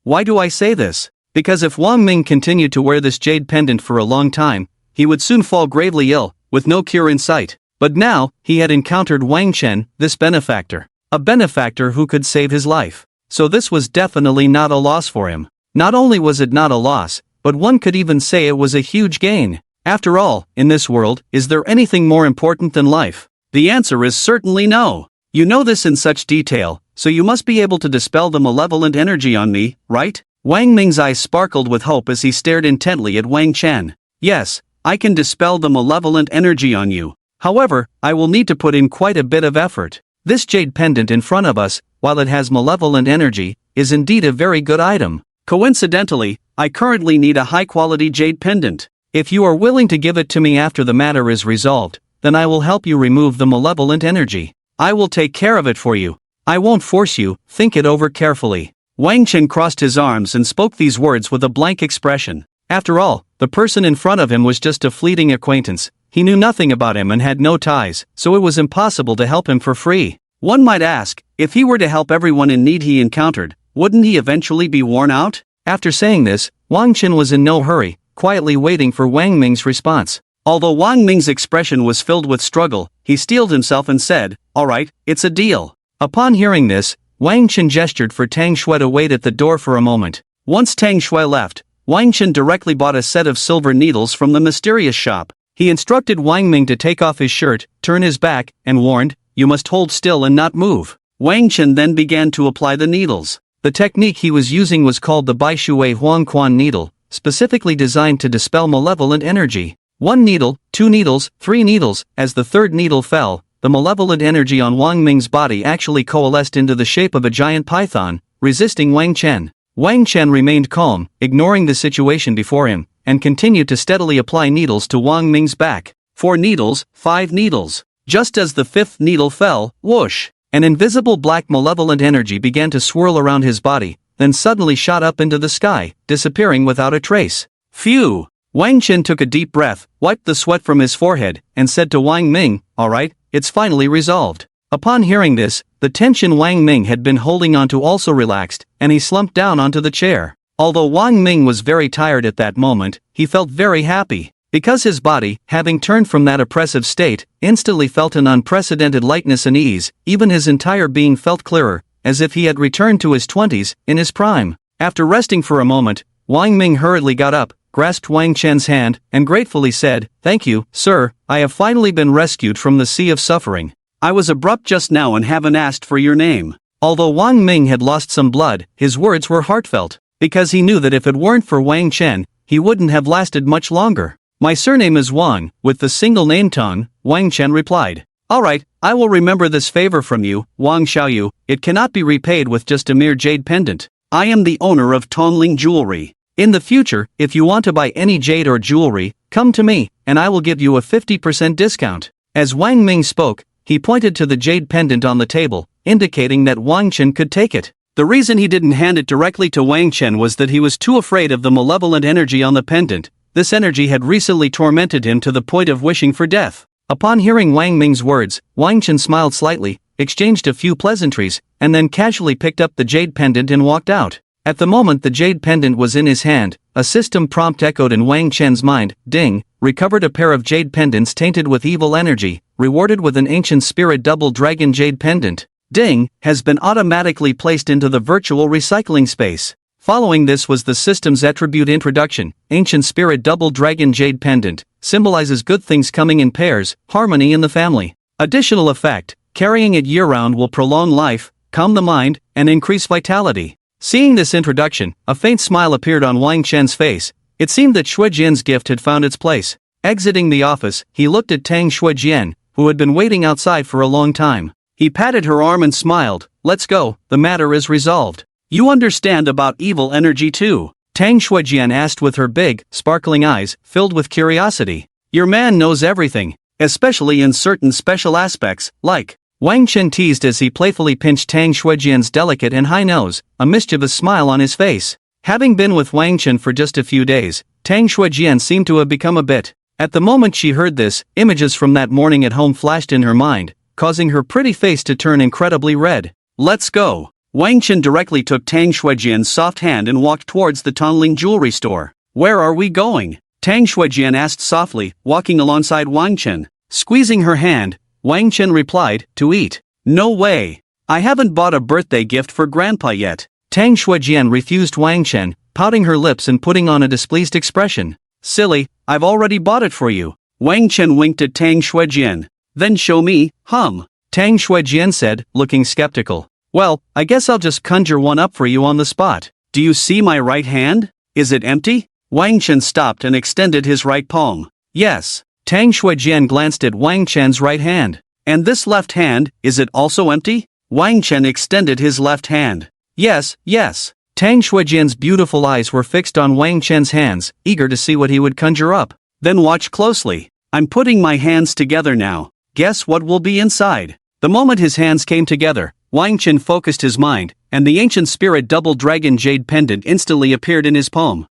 Speaker 1: Why do I say this? Because if Wang Ming continued to wear this jade pendant for a long time, he would soon fall gravely ill, with no cure in sight. But now, he had encountered Wang Chen, this benefactor. A benefactor who could save his life. So this was definitely not a loss for him. Not only was it not a loss, but one could even say it was a huge gain. After all, in this world, is there anything more important than life? The answer is certainly no. You know this in such detail, so you must be able to dispel the malevolent energy on me, right? Wang Ming's eyes sparkled with hope as he stared intently at Wang Chen. Yes, I can dispel the malevolent energy on you. However, I will need to put in quite a bit of effort. This jade pendant in front of us, while it has malevolent energy, is indeed a very good item. Coincidentally, I currently need a high-quality jade pendant. If you are willing to give it to me after the matter is resolved, then I will help you remove the malevolent energy. I will take care of it for you. I won't force you, think it over carefully. Wang Chen crossed his arms and spoke these words with a blank expression. After all, the person in front of him was just a fleeting acquaintance. He knew nothing about him and had no ties, so it was impossible to help him for free. One might ask, if he were to help everyone in need he encountered, wouldn't he eventually be worn out? After saying this, Wang Chen was in no hurry, quietly waiting for Wang Ming's response. Although Wang Ming's expression was filled with struggle, he steeled himself and said, "All right, it's a deal." Upon hearing this, Wang Chen gestured for Tang Shui to wait at the door for a moment. Once Tang Shui left, Wang Chen directly bought a set of silver needles from the mysterious shop. He instructed Wang Ming to take off his shirt, turn his back, and warned, "You must hold still and not move." Wang Chen then began to apply the needles. The technique he was using was called the Bai Shui Huang Quan needle, specifically designed to dispel malevolent energy. 1 needle, 2 needles, 3 needles. As the third needle fell, the malevolent energy on Wang Ming's body actually coalesced into the shape of a giant python, resisting Wang Chen. Wang Chen remained calm, ignoring the situation before him, and continued to steadily apply needles to Wang Ming's back. 4 needles, 5 needles. Just as the 5th needle fell, whoosh! An invisible black malevolent energy began to swirl around his body, then suddenly shot up into the sky, disappearing without a trace. Phew! Wang Chen took a deep breath, wiped the sweat from his forehead, and said to Wang Ming, "All right, it's finally resolved." Upon hearing this, the tension Wang Ming had been holding onto also relaxed, and he slumped down onto the chair. Although Wang Ming was very tired at that moment, he felt very happy. Because his body, having turned from that oppressive state, instantly felt an unprecedented lightness and ease. Even his entire being felt clearer, as if he had returned to his 20s, in his prime. After resting for a moment, Wang Ming hurriedly got up, grasped Wang Chen's hand, and gratefully said, "Thank you, sir, I have finally been rescued from the sea of suffering. I was abrupt just now and haven't asked for your name." Although Wang Ming had lost some blood, his words were heartfelt, because he knew that if it weren't for Wang Chen, he wouldn't have lasted much longer. "My surname is Wang," with the single name Tong, Wang Chen replied. "All right, I will remember this favor from you, Wang Xiaoyu. It cannot be repaid with just a mere jade pendant. I am the owner of Tongling Jewelry. In the future, if you want to buy any jade or jewelry, come to me, and I will give you a 50% discount." As Wang Ming spoke, he pointed to the jade pendant on the table, indicating that Wang Chen could take it. The reason he didn't hand it directly to Wang Chen was that he was too afraid of the malevolent energy on the pendant. This energy had recently tormented him to the point of wishing for death. Upon hearing Wang Ming's words, Wang Chen smiled slightly, exchanged a few pleasantries, and then casually picked up the jade pendant and walked out. At the moment the jade pendant was in his hand, a system prompt echoed in Wang Chen's mind. Ding! Recovered a pair of jade pendants tainted with evil energy, rewarded with an ancient spirit double dragon jade pendant. Ding! Has been automatically placed into the virtual recycling space. Following this was the system's attribute introduction. Ancient Spirit Double Dragon Jade Pendant symbolizes good things coming in pairs, harmony in the family. Additional effect: carrying it year-round will prolong life, calm the mind, and increase vitality. Seeing this introduction, a faint smile appeared on Wang Chen's face. It seemed that Shuijian's gift had found its place. Exiting the office, he looked at Tang Shuijian, who had been waiting outside for a long time. He patted her arm and smiled. Let's go, the matter is resolved. You understand about evil energy too? Tang Shuijian asked with her big, sparkling eyes, filled with curiosity. Your man knows everything, especially in certain special aspects, like. Wang Chen teased as he playfully pinched Tang Shuijian's delicate and high nose, a mischievous smile on his face. Having been with Wang Chen for just a few days, Tang Shuijian seemed to have become a bit. At the moment she heard this, images from that morning at home flashed in her mind, causing her pretty face to turn incredibly red. Let's go. Wang Chen directly took Tang Shuijian's soft hand and walked towards the Tongling jewelry store. Where are we going? Tang Shuijian asked softly, walking alongside Wang Chen. Squeezing her hand, Wang Chen replied, to eat. No way. I haven't bought a birthday gift for Grandpa yet. Tang Shuijian refused Wang Chen, pouting her lips and putting on a displeased expression. Silly, I've already bought it for you. Wang Chen winked at Tang Shuijian. Then show me, Tang Shuijian said, looking skeptical. Well, I guess I'll just conjure one up for you on the spot. Do you see my right hand? Is it empty? Wang Chen stopped and extended his right palm. Yes. Tang Shuijian glanced at Wang Chen's right hand. And this left hand, is it also empty? Wang Chen extended his left hand. Yes, yes. Tang Shuijian's beautiful eyes were fixed on Wang Chen's hands, eager to see what he would conjure up. Then watch closely. I'm putting my hands together now. Guess what will be inside? The moment his hands came together, Wang Chen focused his mind, and the ancient spirit double dragon jade pendant instantly appeared in his palm.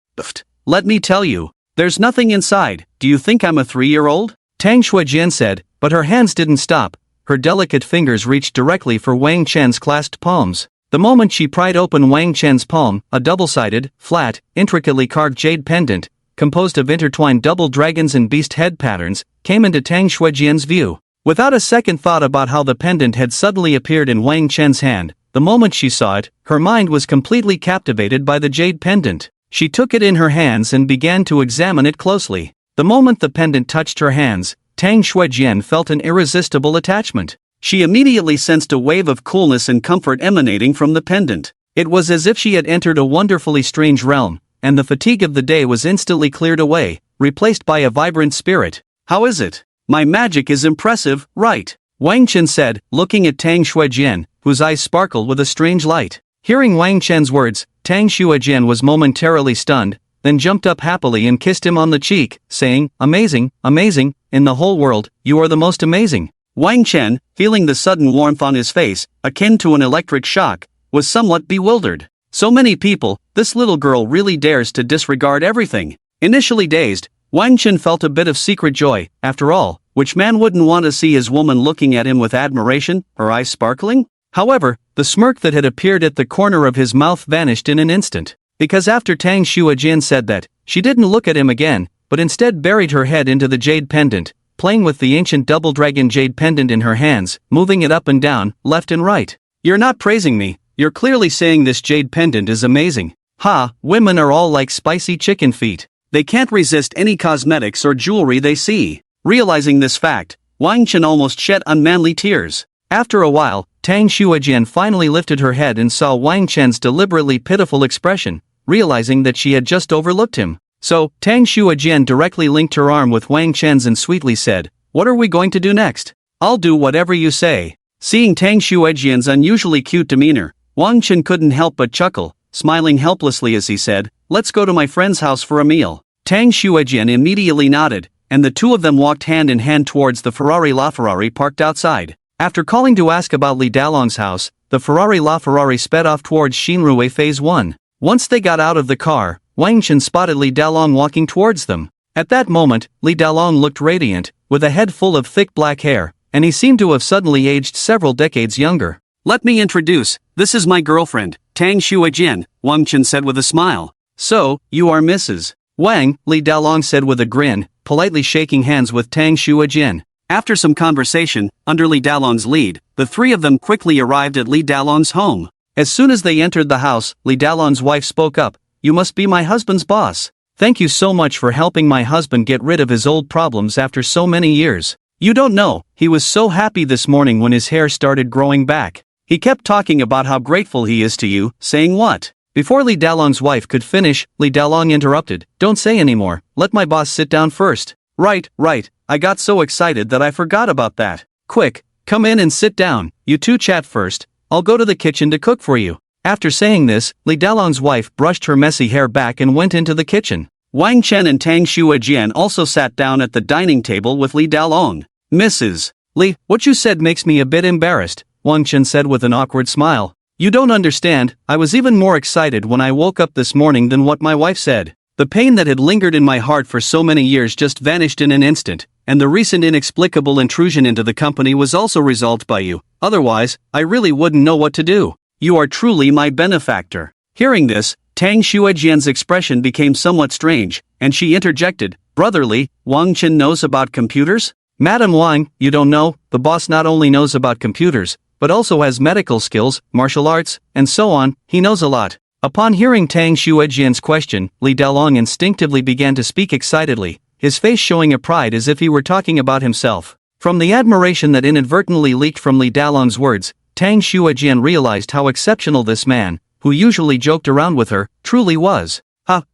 Speaker 1: Let me tell you. There's nothing inside. Do you think I'm a 3-year-old? Tang Shuijian said, but her hands didn't stop. Her delicate fingers reached directly for Wang Chen's clasped palms. The moment she pried open Wang Chen's palm, a double-sided, flat, intricately carved jade pendant, composed of intertwined double dragons and beast head patterns, came into Tang Shuijian's view. Without a second thought about how the pendant had suddenly appeared in Wang Chen's hand, the moment she saw it, her mind was completely captivated by the jade pendant. She took it in her hands and began to examine it closely. The moment the pendant touched her hands, Tang Shuijian felt an irresistible attachment. She immediately sensed a wave of coolness and comfort emanating from the pendant. It was as if she had entered a wonderfully strange realm, and the fatigue of the day was instantly cleared away, replaced by a vibrant spirit. How is it? My magic is impressive, right? Wang Chen said, looking at Tang Shuijian, whose eyes sparkled with a strange light. Hearing Wang Chen's words, Tang Shuijian was momentarily stunned, then jumped up happily and kissed him on the cheek, saying, Amazing, amazing, in the whole world, you are the most amazing. Wang Chen, feeling the sudden warmth on his face, akin to an electric shock, was somewhat bewildered. So many people, this little girl really dares to disregard everything. Initially dazed, Wang Chen felt a bit of secret joy. After all, which man wouldn't want to see his woman looking at him with admiration, her eyes sparkling? However, the smirk that had appeared at the corner of his mouth vanished in an instant. Because after Tang Shuijian said that, she didn't look at him again, but instead buried her head into the jade pendant, playing with the ancient double dragon jade pendant in her hands, moving it up and down, left and right. You're not praising me, you're clearly saying this jade pendant is amazing. Ha, women are all like spicy chicken feet. They can't resist any cosmetics or jewelry they see. Realizing this fact, Wang Chen almost shed unmanly tears. After a while, Tang Shuijian finally lifted her head and saw Wang Chen's deliberately pitiful expression, realizing that she had just overlooked him. So, Tang Shuijian directly linked her arm with Wang Chen's and sweetly said, What are we going to do next? I'll do whatever you say. Seeing Tang Shuijian's unusually cute demeanor, Wang Chen couldn't help but chuckle, smiling helplessly as he said, Let's go to my friend's house for a meal. Tang Shuijian immediately nodded, and the two of them walked hand in hand towards the Ferrari LaFerrari parked outside. After calling to ask about Li Dalong's house, the Ferrari LaFerrari sped off towards Xinruwei Phase 1. Once they got out of the car, Wang Chen spotted Li Dalong walking towards them. At that moment, Li Dalong looked radiant, with a head full of thick black hair, and he seemed to have suddenly aged several decades younger. Let me introduce, this is my girlfriend, Tang Shuijian, Wang Chen said with a smile. So, you are Mrs. Wang, Li Dalong said with a grin, politely shaking hands with Tang Shuijian. After some conversation, under Li Dalong's lead, the three of them quickly arrived at Li Dalong's home. As soon as they entered the house, Li Dalong's wife spoke up, You must be my husband's boss. Thank you so much for helping my husband get rid of his old problems after so many years. You don't know, he was so happy this morning when his hair started growing back. He kept talking about how grateful he is to you, saying what? Before Li Dalong's wife could finish, Li Dalong interrupted. Don't say anymore, let my boss sit down first. Right, I got so excited that I forgot about that. Quick, come in and sit down, you two chat first, I'll go to the kitchen to cook for you. After saying this, Li Dalong's wife brushed her messy hair back and went into the kitchen. Wang Chen and Tang Xuejian also sat down at the dining table with Li Dalong. Mrs. Li, what you said makes me a bit embarrassed, Wang Chen said with an awkward smile. You don't understand, I was even more excited when I woke up this morning than what my wife said. The pain that had lingered in my heart for so many years just vanished in an instant, and the recent inexplicable intrusion into the company was also resolved by you. Otherwise, I really wouldn't know what to do. You are truly my benefactor. Hearing this, Tang Xuejian's expression became somewhat strange, and she interjected, Brotherly, Wang Chen knows about computers? Madam Wang, you don't know, the boss not only knows about computers, but also has medical skills, martial arts, and so on, he knows a lot. Upon hearing Tang Xuejian's question, Li Dalong instinctively began to speak excitedly, his face showing a pride as if he were talking about himself. From the admiration that inadvertently leaked from Li Dalong's words, Tang Xuejian realized how exceptional this man, who usually joked around with her, truly was.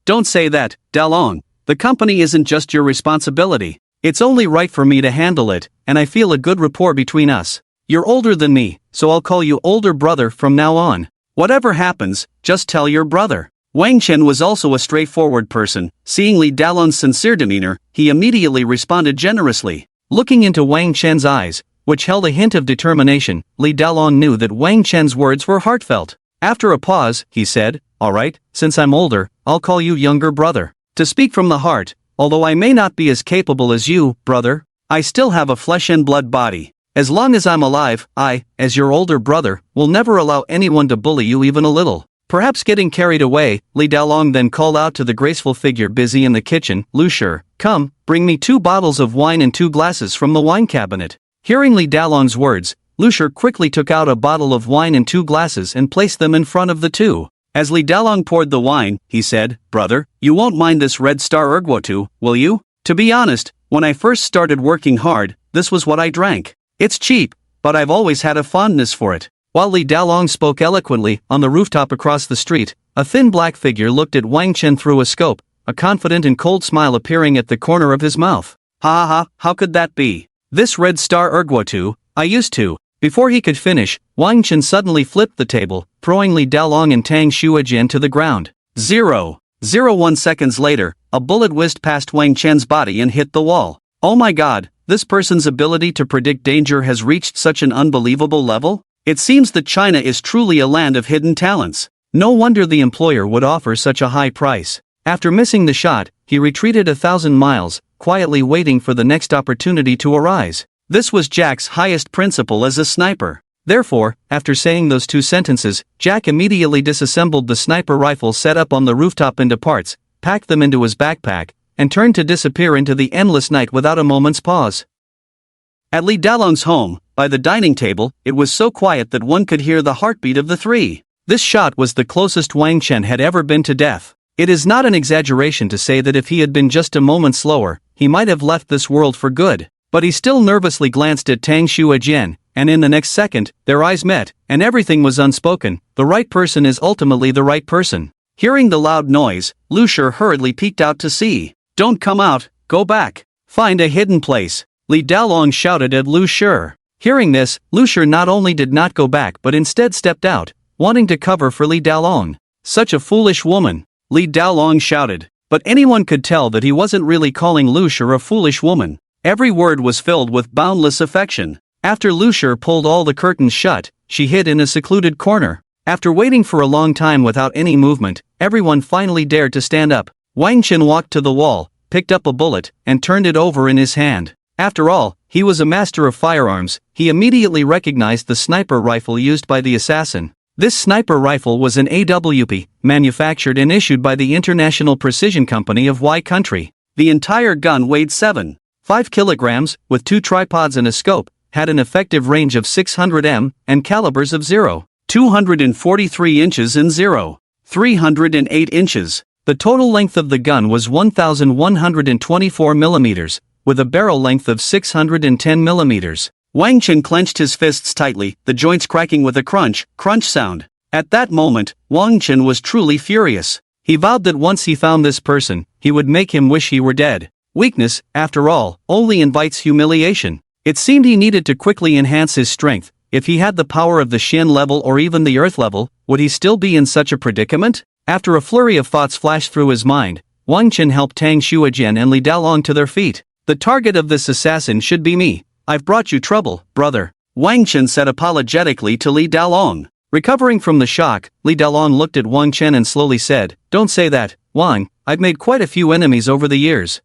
Speaker 1: Don't say that, Dalong. The company isn't just your responsibility. It's only right for me to handle it, and I feel a good rapport between us. You're older than me, so I'll call you older brother from now on. Whatever happens, just tell your brother. Wang Chen was also a straightforward person. Seeing Li Dalong's sincere demeanor, he immediately responded generously. Looking into Wang Chen's eyes, which held a hint of determination, Li Dalong knew that Wang Chen's words were heartfelt. After a pause, he said, All right, since I'm older, I'll call you younger brother. To speak from the heart, although I may not be as capable as you, brother, I still have a flesh and blood body. As long as I'm alive, I, as your older brother, will never allow anyone to bully you even a little. Perhaps getting carried away, Li Dalong then called out to the graceful figure busy in the kitchen, Lu Shi, come, bring me 2 bottles of wine and 2 glasses from the wine cabinet. Hearing Li Dalong's words, Lu Shi quickly took out a bottle of wine and 2 glasses and placed them in front of the two. As Li Dalong poured the wine, he said, Brother, you won't mind this Red Star Erguotu, will you? To be honest, when I first started working hard, this was what I drank. It's cheap, but I've always had a fondness for it. While Li Dalong spoke eloquently, on the rooftop across the street, a thin black figure looked at Wang Chen through a scope, a confident and cold smile appearing at the corner of his mouth. How could that be? This Red Star Erguotu, I used to. Before he could finish, Wang Chen suddenly flipped the table, throwing Li Dalong and Tang Xuejian to the ground. 0.01 seconds later, a bullet whizzed past Wang Chen's body and hit the wall. Oh my god, this person's ability to predict danger has reached such an unbelievable level? It seems that China is truly a land of hidden talents. No wonder the employer would offer such a high price. After missing the shot, he retreated 1,000 miles, quietly waiting for the next opportunity to arise. This was Jack's highest principle as a sniper. Therefore, after saying those 2 sentences, Jack immediately disassembled the sniper rifle set up on the rooftop into parts, packed them into his backpack, and turned to disappear into the endless night without a moment's pause. At Li Dalong's home, by the dining table, it was so quiet that one could hear the heartbeat of the 3. This shot was the closest Wang Chen had ever been to death. It is not an exaggeration to say that if he had been just a moment slower, he might have left this world for good. But he still nervously glanced at Tang Xuejian, and in the next second, their eyes met, and everything was unspoken. The right person is ultimately the right person. Hearing the loud noise, Lu Shi hurriedly peeked out to see. Don't come out, go back. Find a hidden place, Li Dalong shouted at Lu Shi. Hearing this, Lu Shi not only did not go back but instead stepped out, wanting to cover for Li Dalong. Such a foolish woman, Li Dalong shouted. But anyone could tell that he wasn't really calling Lu Shi a foolish woman. Every word was filled with boundless affection. After Lu Shi pulled all the curtains shut, she hid in a secluded corner. After waiting for a long time without any movement, everyone finally dared to stand up. Wang Chen walked to the wall, picked up a bullet, and turned it over in his hand. After all, he was a master of firearms. He immediately recognized the sniper rifle used by the assassin. This sniper rifle was an AWP, manufactured and issued by the International Precision Company of Y Country. The entire gun weighed 7.5 kilograms, with 2 tripods and a scope, had an effective range of 600 m, and calibers of 0.243 inches and 0.308 inches. The total length of the gun was 1,124 millimeters, with a barrel length of 610 millimeters. Wang Chen clenched his fists tightly, the joints cracking with a crunch sound. At that moment, Wang Chen was truly furious. He vowed that once he found this person, he would make him wish he were dead. Weakness, after all, only invites humiliation. It seemed he needed to quickly enhance his strength. If he had the power of the Shen level or even the Earth level, would he still be in such a predicament? After a flurry of thoughts flashed through his mind, Wang Chen helped Tang Xuejian and Li Dalong to their feet. The target of this assassin should be me. I've brought you trouble, brother, Wang Chen said apologetically to Li Dalong. Recovering from the shock, Li Dalong looked at Wang Chen and slowly said, "Don't say that, Wang, I've made quite a few enemies over the years.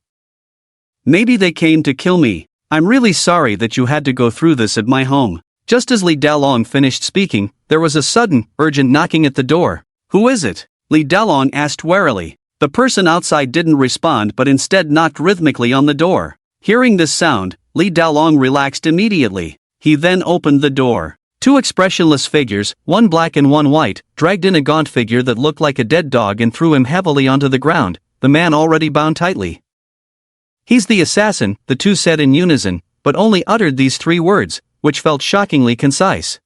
Speaker 1: Maybe they came to kill me. I'm really sorry that you had to go through this at my home." Just as Li Dalong finished speaking, there was a sudden, urgent knocking at the door. "Who is it?" Li Dalong asked warily. The person outside didn't respond but instead knocked rhythmically on the door. Hearing this sound, Li Dalong relaxed immediately. He then opened the door. Two expressionless figures, one black and one white, dragged in a gaunt figure that looked like a dead dog and threw him heavily onto the ground, the man already bound tightly. "He's the assassin," the two said in unison, but only uttered these three words, which felt shockingly concise.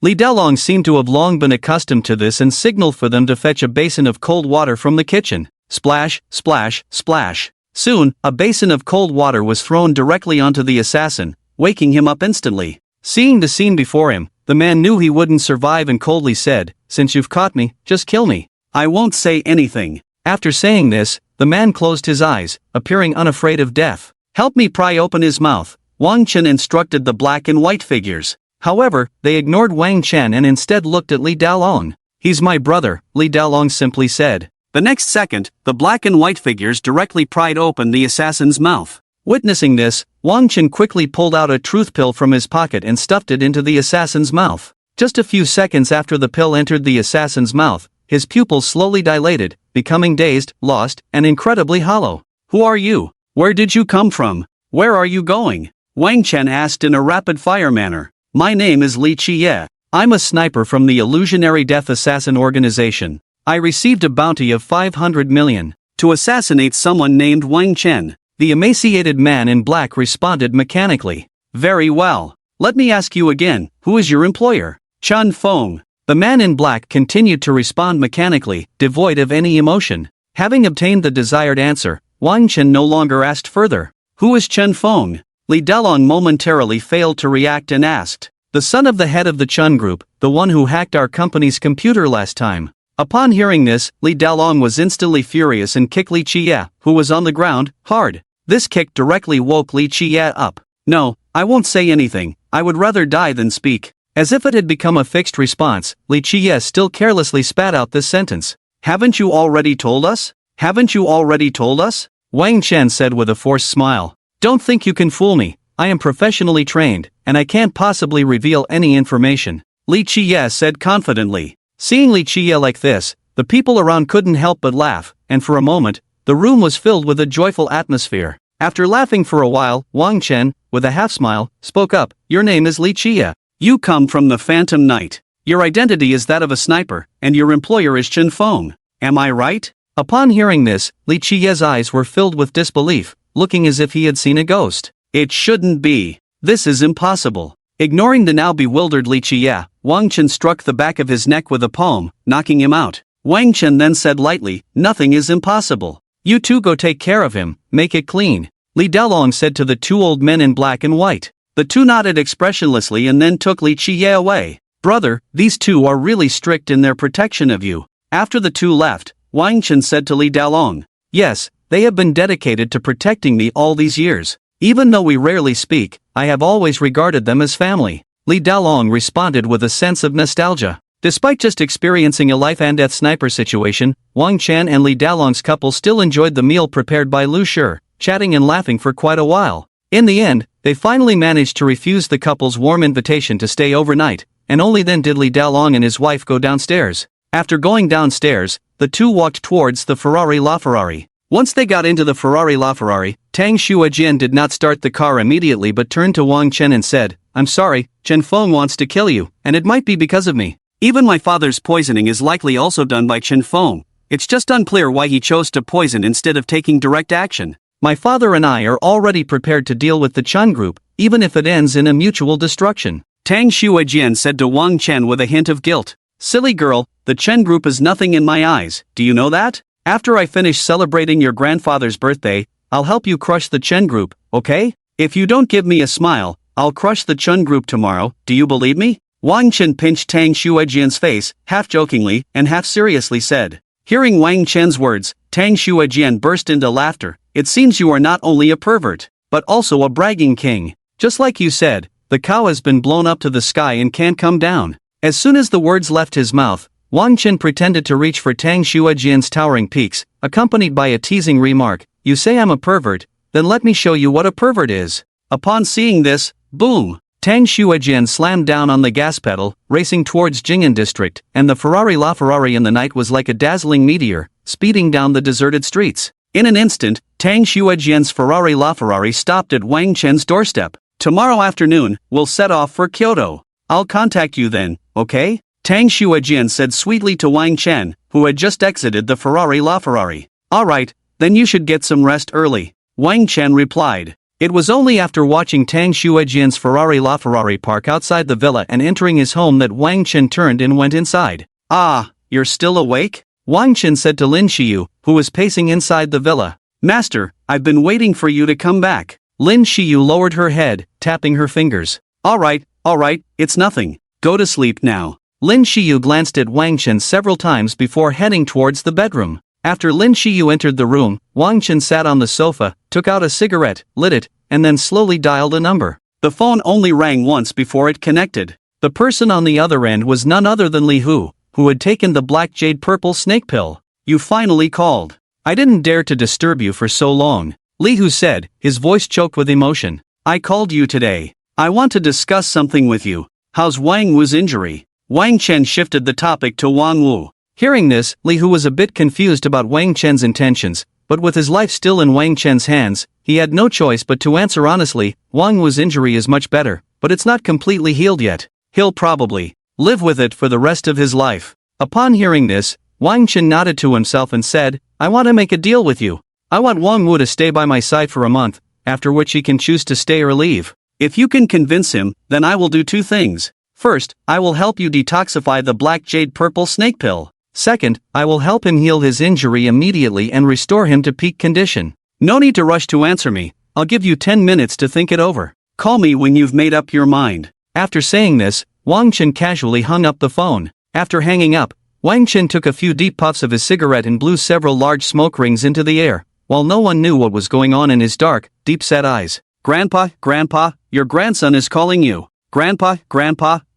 Speaker 1: Li Dalong seemed to have long been accustomed to this and signaled for them to fetch a basin of cold water from the kitchen. Splash, splash, splash. Soon, a basin of cold water was thrown directly onto the assassin, waking him up instantly. Seeing the scene before him, the man knew he wouldn't survive and coldly said, "Since you've caught me, just kill me. I won't say anything." After saying this, the man closed his eyes, appearing unafraid of death. "Help me pry open his mouth," Wang Chen instructed the black and white figures. However, they ignored Wang Chen and instead looked at Li Dalong. "He's my brother," Li Dalong simply said. The next second, the black and white figures directly pried open the assassin's mouth. Witnessing this, Wang Chen quickly pulled out a truth pill from his pocket and stuffed it into the assassin's mouth. Just a few seconds after the pill entered the assassin's mouth, his pupils slowly dilated, becoming dazed, lost, and incredibly hollow. "Who are you? Where did you come from? Where are you going?" Wang Chen asked in a rapid-fire manner. "My name is Li Qiye. I'm a sniper from the Illusionary Death Assassin Organization. I received a bounty of 500 million to assassinate someone named Wang Chen." The emaciated man in black responded mechanically. "Very well. Let me ask you again, who is your employer?" "Chen Feng." The man in black continued to respond mechanically, devoid of any emotion. Having obtained the desired answer, Wang Chen no longer asked further. "Who is Chen Feng?" Li Dalong momentarily failed to react and asked. "The son of the head of the Chen Group, the one who hacked our company's computer last time." Upon hearing this, Li Dalong was instantly furious and kicked Li Qiye, who was on the ground, hard. This kick directly woke Li Qiye up. "No, I won't say anything. I would rather die than speak." As if it had become a fixed response, Li Qiye still carelessly spat out this sentence. "Haven't you already told us? Haven't you already told us?" Wang Chen said with a forced smile. "Don't think you can fool me. I am professionally trained, and I can't possibly reveal any information," Li Qiye said confidently. Seeing Li Qiye like this, the people around couldn't help but laugh, and for a moment, the room was filled with a joyful atmosphere. After laughing for a while, Wang Chen, with a half-smile, spoke up. "Your name is Li Qiye. You come from the Phantom Knight. Your identity is that of a sniper, and your employer is Chen Feng. Am I right?" Upon hearing this, Li Qiye's eyes were filled with disbelief, looking as if he had seen a ghost. "It shouldn't be. This is impossible." Ignoring the now bewildered Li Qiye, Wang Chen struck the back of his neck with a palm, knocking him out. Wang Chen then said lightly, "Nothing is impossible. You two go take care of him, make it clean," Li Dalong said to the two old men in black and white. The two nodded expressionlessly and then took Li Qiye away. "Brother, these two are really strict in their protection of you." After the two left, Wang Chen said to Li Dalong, "Yes, they have been dedicated to protecting me all these years. Even though we rarely speak, I have always regarded them as family." Li Dalong responded with a sense of nostalgia. Despite just experiencing a life-and-death sniper situation, Wang Chen and Li Dalong's couple still enjoyed the meal prepared by Lu Shi, chatting and laughing for quite a while. In the end, they finally managed to refuse the couple's warm invitation to stay overnight, and only then did Li Dalong and his wife go downstairs. After going downstairs, the two walked towards the Ferrari LaFerrari. Once they got into the Ferrari LaFerrari, Tang Xuejian did not start the car immediately but turned to Wang Chen and said, "I'm sorry, Chen Feng wants to kill you, and it might be because of me. Even my father's poisoning is likely also done by Chen Feng. It's just unclear why he chose to poison instead of taking direct action. My father and I are already prepared to deal with the Chen Group, even if it ends in a mutual destruction," Tang Xuejian said to Wang Chen with a hint of guilt. Silly girl, the Chen group is nothing in my eyes, do you know that? After I finish celebrating your grandfather's birthday, I'll help you crush the Chen group, okay? If you don't give me a smile, I'll crush the Chen group tomorrow, do you believe me? Wang Chen pinched Tang Shuejian's face, half jokingly and half seriously said. Hearing Wang Chen's words, Tang Shuejian burst into laughter. It seems you are not only a pervert, but also a bragging king. Just like you said, the cow has been blown up to the sky and can't come down. As soon as the words left his mouth, Wang Chen pretended to reach for Tang Shuejian's towering peaks, accompanied by a teasing remark, "You say I'm a pervert, then let me show you what a pervert is." Upon seeing this, boom! Tang Shuejian slammed down on the gas pedal, racing towards Jing'an district, and the Ferrari LaFerrari in the night was like a dazzling meteor, speeding down the deserted streets. In an instant, Tang Shuejian's Ferrari LaFerrari stopped at Wang Chen's doorstep. "Tomorrow afternoon, we'll set off for Kyoto. I'll contact you then, okay?" Tang Shuejian said sweetly to Wang Chen, who had just exited the Ferrari LaFerrari. "Alright, then you should get some rest early," Wang Chen replied. It was only after watching Tang Shuejian's Ferrari LaFerrari park outside the villa and entering his home that Wang Chen turned and went inside. "Ah, you're still awake?" Wang Chen said to Lin Xiyu, who was pacing inside the villa. "Master, I've been waiting for you to come back." Lin Xiyu lowered her head, tapping her fingers. Alright, it's nothing. Go to sleep now." Lin Xiyu glanced at Wang Chen several times before heading towards the bedroom. After Lin Xiyu entered the room, Wang Chen sat on the sofa, took out a cigarette, lit it, and then slowly dialed a number. The phone only rang once before it connected. The person on the other end was none other than Li Hu, who had taken the black jade purple snake pill. "You finally called. I didn't dare to disturb you for so long," Li Hu said, his voice choked with emotion. "I called you today. I want to discuss something with you. How's Wang Wu's injury?" Wang Chen shifted the topic to Wang Wu. Hearing this, Li Hu was a bit confused about Wang Chen's intentions, but with his life still in Wang Chen's hands, he had no choice but to answer honestly. "Wang Wu's injury is much better, but it's not completely healed yet. He'll probably live with it for the rest of his life." Upon hearing this, Wang Chen nodded to himself and said, "I want to make a deal with you. I want Wang Wu to stay by my side for a month, after which he can choose to stay or leave. If you can convince him, then I will do two things. First, I will help you detoxify the black jade purple snake pill. Second, I will help him heal his injury immediately and restore him to peak condition. No need to rush to answer me. I'll give you 10 minutes to think it over. Call me when you've made up your mind." After saying this, Wang Chen casually hung up the phone. After hanging up, Wang Chen took a few deep puffs of his cigarette and blew several large smoke rings into the air, while no one knew what was going on in his dark, deep-set eyes. Grandpa, your grandson is calling you. Grandpa,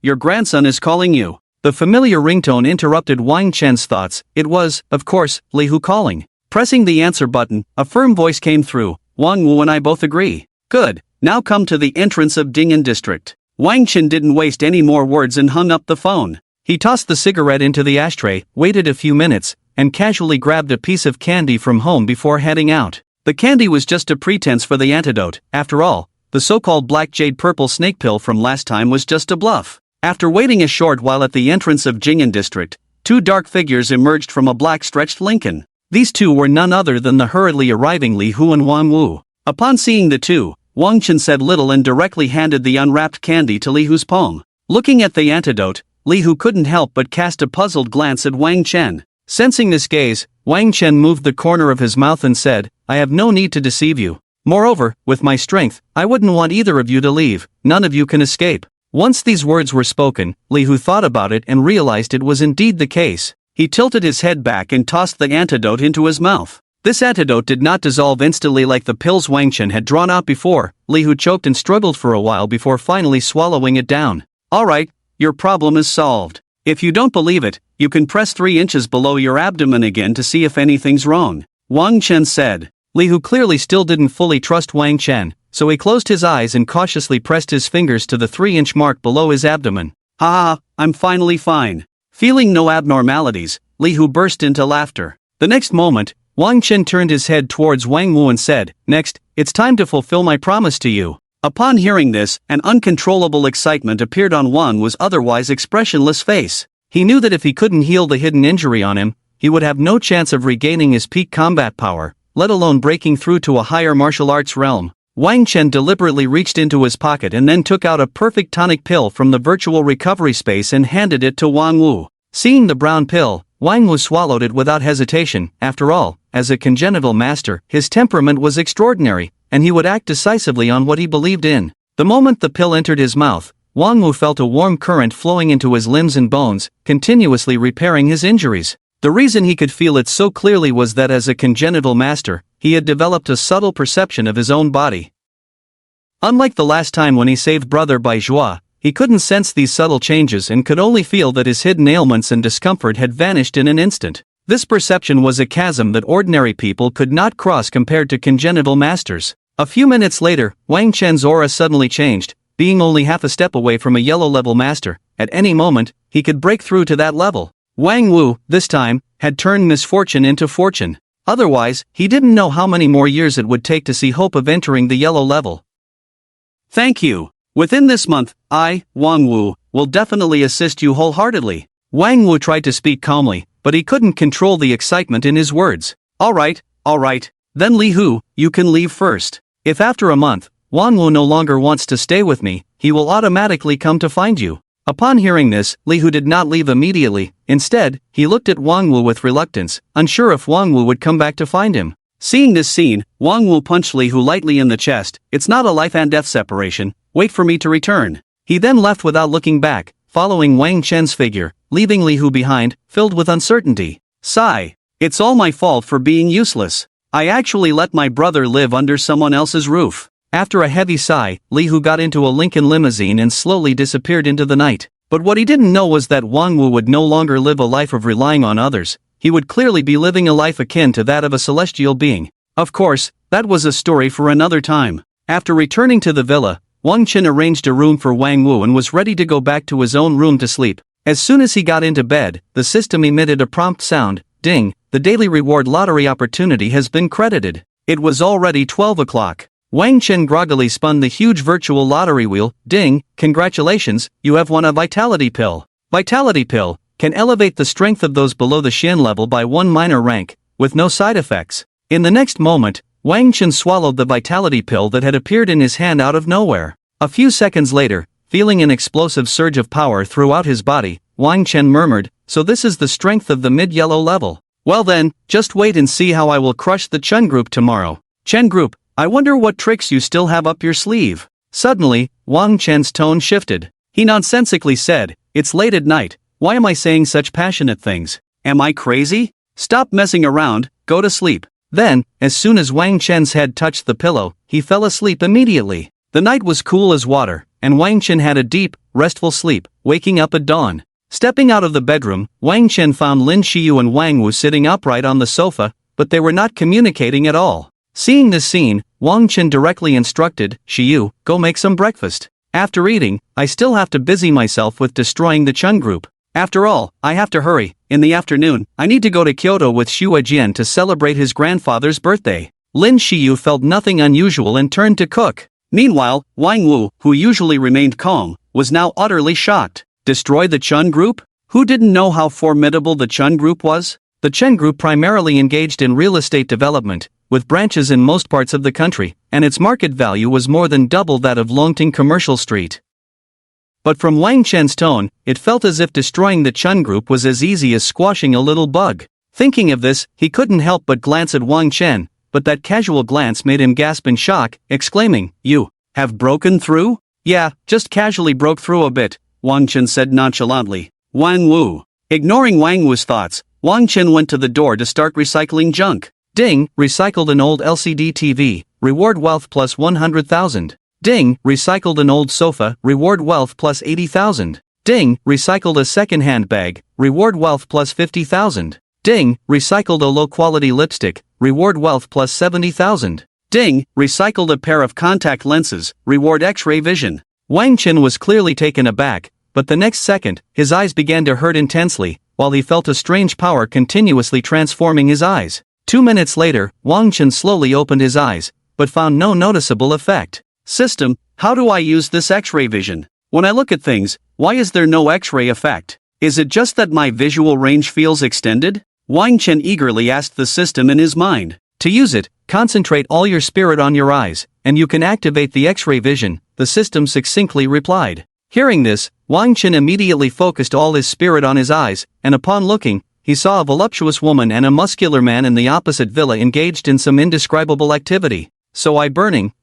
Speaker 1: your grandson is calling you." The familiar ringtone interrupted Wang Chen's thoughts. It was, of course, Li Hu calling. Pressing the answer button, a firm voice came through. "Wang Wu and I both agree." "Good, now come to the entrance of Jing'an district." Wang Chen didn't waste any more words and hung up the phone. He tossed the cigarette into the ashtray, waited a few minutes, and casually grabbed a piece of candy from home before heading out. The candy was just a pretense for the antidote. After all, the so-called black jade purple snake pill from last time was just a bluff. After waiting a short while at the entrance of Jing'an district, two dark figures emerged from a black stretched Lincoln. These two were none other than the hurriedly arriving Li Hu and Wang Wu. Upon seeing the two, Wang Chen said little and directly handed the unwrapped candy to Li Hu's palm. Looking at the antidote, Li Hu couldn't help but cast a puzzled glance at Wang Chen. Sensing this gaze, Wang Chen moved the corner of his mouth and said, "I have no need to deceive you. Moreover, with my strength, I wouldn't want either of you to leave. None of you can escape." Once these words were spoken, Li Hu thought about it and realized it was indeed the case. He tilted his head back and tossed the antidote into his mouth. This antidote did not dissolve instantly like the pills Wang Chen had drawn out before. Li Hu choked and struggled for a while before finally swallowing it down. "Alright, your problem is solved. If you don't believe it, you can press 3 inches below your abdomen again to see if anything's wrong," Wang Chen said. Li Hu clearly still didn't fully trust Wang Chen, so he closed his eyes and cautiously pressed his fingers to the 3-inch mark below his abdomen. "Ha, I'm finally fine." Feeling no abnormalities, Li Hu burst into laughter. The next moment, Wang Chen turned his head towards Wang Wu and said, "Next, it's time to fulfill my promise to you." Upon hearing this, an uncontrollable excitement appeared on Wang Wu's otherwise expressionless face. He knew that if he couldn't heal the hidden injury on him, he would have no chance of regaining his peak combat power, let alone breaking through to a higher martial arts realm. Wang Chen deliberately reached into his pocket and then took out a perfect tonic pill from the virtual recovery space and handed it to Wang Wu. Seeing the brown pill, Wang Wu swallowed it without hesitation. After all, as a congenital master, his temperament was extraordinary, and he would act decisively on what he believed in. The moment the pill entered his mouth, Wang Wu felt a warm current flowing into his limbs and bones, continuously repairing his injuries. The reason he could feel it so clearly was that as a congenital master, he had developed a subtle perception of his own body. Unlike the last time when he saved Brother Bai Zhua, he couldn't sense these subtle changes and could only feel that his hidden ailments and discomfort had vanished in an instant. This perception was a chasm that ordinary people could not cross compared to congenital masters. A few minutes later, Wang Chen's aura suddenly changed, being only half a step away from a yellow-level master. At any moment, he could break through to that level. Wang Wu, this time, had turned misfortune into fortune. Otherwise, he didn't know how many more years it would take to see hope of entering the yellow level. Thank you. Within this month, I, Wang Wu, will definitely assist you wholeheartedly. Wang Wu tried to speak calmly, but he couldn't control the excitement in his words. All right. Then Li Hu, you can leave first. If after a month, Wang Wu no longer wants to stay with me, he will automatically come to find you. Upon hearing this, Li Hu did not leave immediately. Instead, he looked at Wang Wu with reluctance, unsure if Wang Wu would come back to find him. Seeing this scene, Wang Wu punched Li Hu lightly in the chest. It's not a life and death separation, wait for me to return. He then left without looking back, following Wang Chen's figure, leaving Li Hu behind, filled with uncertainty. Sigh. It's all my fault for being useless. I actually let my brother live under someone else's roof. After a heavy sigh, Li Hu got into a Lincoln limousine and slowly disappeared into the night. But what he didn't know was that Wang Wu would no longer live a life of relying on others. He would clearly be living a life akin to that of a celestial being. Of course, that was a story for another time. After returning to the villa, Wang Chen arranged a room for Wang Wu and was ready to go back to his own room to sleep. As soon as he got into bed, the system emitted a prompt sound. Ding, the daily reward lottery opportunity has been credited. It was already 12 o'clock. Wang Chen groggily spun the huge virtual lottery wheel. Ding, congratulations, you have won a vitality pill. Vitality pill can elevate the strength of those below the Xian level by 1 minor rank, with no side effects. In the next moment, Wang Chen swallowed the vitality pill that had appeared in his hand out of nowhere. A few seconds later, feeling an explosive surge of power throughout his body, Wang Chen murmured, so this is the strength of the mid-yellow level. Well then, just wait and see how I will crush the Chen group tomorrow. Chen group, I wonder what tricks you still have up your sleeve. Suddenly, Wang Chen's tone shifted. He nonsensically said, it's late at night, why am I saying such passionate things? Am I crazy? Stop messing around, go to sleep. Then, as soon as Wang Chen's head touched the pillow, he fell asleep immediately. The night was cool as water, and Wang Chen had a deep, restful sleep, waking up at dawn. Stepping out of the bedroom, Wang Chen found Lin Xiyu and Wang Wu sitting upright on the sofa, but they were not communicating at all. Seeing this scene, Wang Chen directly instructed, Xiyu, go make some breakfast. After eating, I still have to busy myself with destroying the Chen group. After all, I have to hurry. In the afternoon, I need to go to Kyoto with Xue Jian to celebrate his grandfather's birthday. Lin Xiyu felt nothing unusual and turned to cook. Meanwhile, Wang Wu, who usually remained calm, was now utterly shocked. Destroy the Chen group? Who didn't know how formidable the Chen group was? The Chen group primarily engaged in real estate development, with branches in most parts of the country, and its market value was more than double that of Longting Commercial Street. But from Wang Chen's tone, it felt as if destroying the Chen group was as easy as squashing a little bug. Thinking of this, he couldn't help but glance at Wang Chen, but that casual glance made him gasp in shock, exclaiming, You have broken through? Yeah, just casually broke through a bit, Wang Chen said nonchalantly. Wang Wu. Ignoring Wang Wu's thoughts, Wang Chen went to the door to start recycling junk. Ding, recycled an old LCD TV, reward wealth plus 100,000. Ding, recycled an old sofa, reward wealth plus 80,000. Ding, recycled a second-hand bag, reward wealth plus 50,000. Ding, recycled a low-quality lipstick, reward wealth plus 70,000. Ding, recycled a pair of contact lenses, reward X-ray vision. Wang Chen was clearly taken aback, but the next second, his eyes began to hurt intensely, while he felt a strange power continuously transforming his eyes. 2 minutes later, Wang Chen slowly opened his eyes, but found no noticeable effect. System, how do I use this X-ray vision? When I look at things, why is there no X-ray effect? Is it just that my visual range feels extended? Wang Chen eagerly asked the system in his mind. To use it, concentrate all your spirit on your eyes, and you can activate the X-ray vision, the system succinctly replied. Hearing this, Wang Chen immediately focused all his spirit on his eyes, and upon looking, he saw a voluptuous woman and a muscular man in the opposite villa engaged in some indescribable activity. So I burning.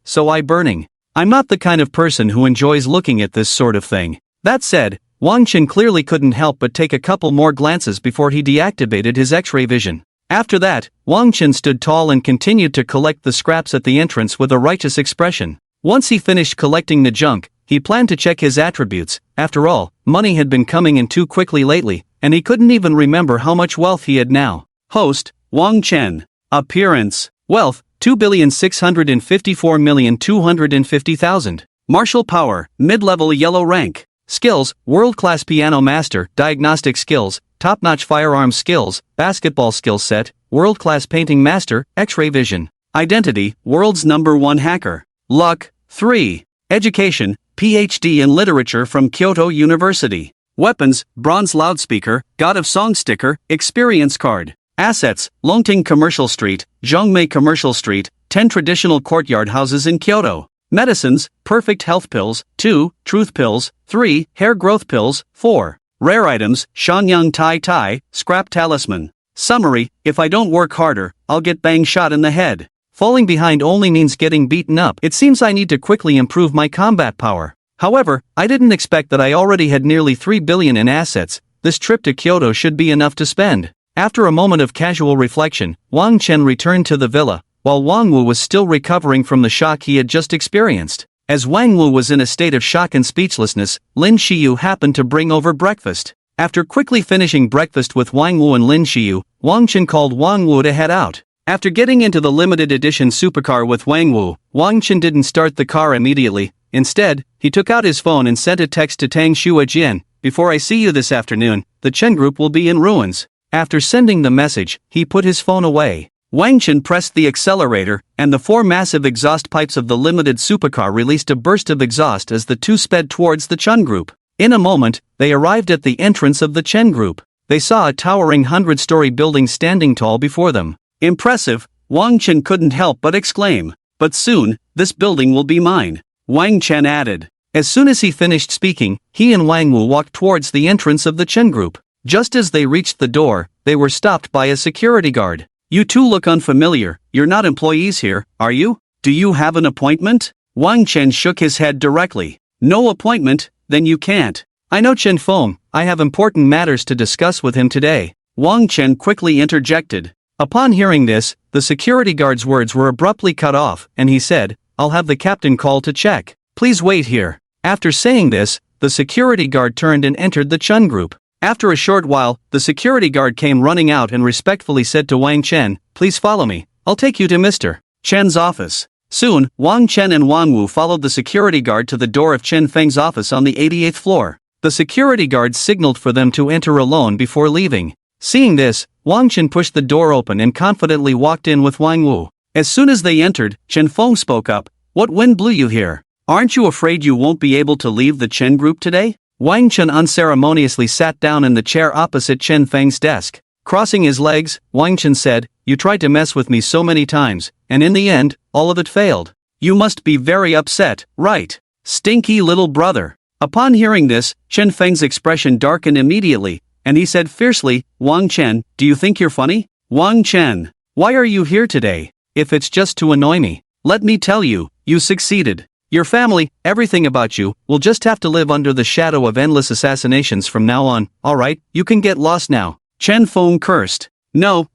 Speaker 1: I'm not the kind of person who enjoys looking at this sort of thing. That said, Wang Chen clearly couldn't help but take a couple more glances before he deactivated his X-ray vision. After that, Wang Chen stood tall and continued to collect the scraps at the entrance with a righteous expression. Once he finished collecting the junk, he planned to check his attributes. After all, money had been coming in too quickly lately, and he couldn't even remember how much wealth he had now. Host, Wang Chen. Appearance. Wealth, 2,654,250,000. Martial power, mid-level yellow rank. Skills, world-class piano master, diagnostic skills, top-notch firearms skills, basketball skill set, world-class painting master, X-ray vision. Identity, world's #1 hacker. Luck, 3. Education, PhD in literature from Kyoto University. Weapons, bronze loudspeaker, God of Song sticker, experience card. Assets, Longting Commercial Street, Zhongmei Commercial Street, 10 traditional courtyard houses in Kyoto. Medicines, perfect health pills, 2, truth pills, 3, hair growth pills, 4. Rare items, Shanyang Tai Tai, scrap talisman. Summary, if I don't work harder, I'll get bang shot in the head. Falling behind only means getting beaten up. It seems I need to quickly improve my combat power. However, I didn't expect that I already had nearly 3 billion in assets. This trip to Kyoto should be enough to spend. After a moment of casual reflection, Wang Chen returned to the villa, while Wang Wu was still recovering from the shock he had just experienced. As Wang Wu was in a state of shock and speechlessness, Lin Xiyu happened to bring over breakfast. After quickly finishing breakfast with Wang Wu and Lin Xiyu, Wang Chen called Wang Wu to head out. After getting into the limited edition supercar with Wang Wu, Wang Chen didn't start the car immediately. Instead, he took out his phone and sent a text to Tang Shuajian, "Before I see you this afternoon, the Chen Group will be in ruins." After sending the message, he put his phone away. Wang Chen pressed the accelerator, and the 4 massive exhaust pipes of the limited supercar released a burst of exhaust as the two sped towards the Chen Group. In a moment, they arrived at the entrance of the Chen Group. They saw a towering 100-story building standing tall before them. Impressive, Wang Chen couldn't help but exclaim. But soon, this building will be mine, Wang Chen added. As soon as he finished speaking, he and Wang Wu walked towards the entrance of the Chen Group. Just as they reached the door, they were stopped by a security guard. "You two look unfamiliar. You're not employees here, are you? Do you have an appointment?" Wang Chen shook his head directly. "No appointment? Then you can't. I know Chen Feng. I have important matters to discuss with him today," Wang Chen quickly interjected. Upon hearing this, the security guard's words were abruptly cut off, and he said, "I'll have the captain call to check. Please wait here." After saying this, the security guard turned and entered the Chen Group. After a short while, the security guard came running out and respectfully said to Wang Chen, "Please follow me. I'll take you to Mr. Chen's office." Soon, Wang Chen and Wang Wu followed the security guard to the door of Chen Feng's office on the 88th floor. The security guard signaled for them to enter alone before leaving. Seeing this, Wang Chen pushed the door open and confidently walked in with Wang Wu. As soon as they entered, Chen Feng spoke up. "What wind blew you here? Aren't you afraid you won't be able to leave the Chen Group today?" Wang Chen unceremoniously sat down in the chair opposite Chen Feng's desk. Crossing his legs, Wang Chen said, "You tried to mess with me so many times, and in the end, all of it failed. You must be very upset, right? Stinky little brother." Upon hearing this, Chen Feng's expression darkened immediately, and he said fiercely, "Wang Chen, do you think you're funny? Wang Chen, why are you here today? If it's just to annoy me, let me tell you, you succeeded. Your family, everything about you, will just have to live under the shadow of endless assassinations from now on. Alright, you can get lost now." Chen Feng cursed. No,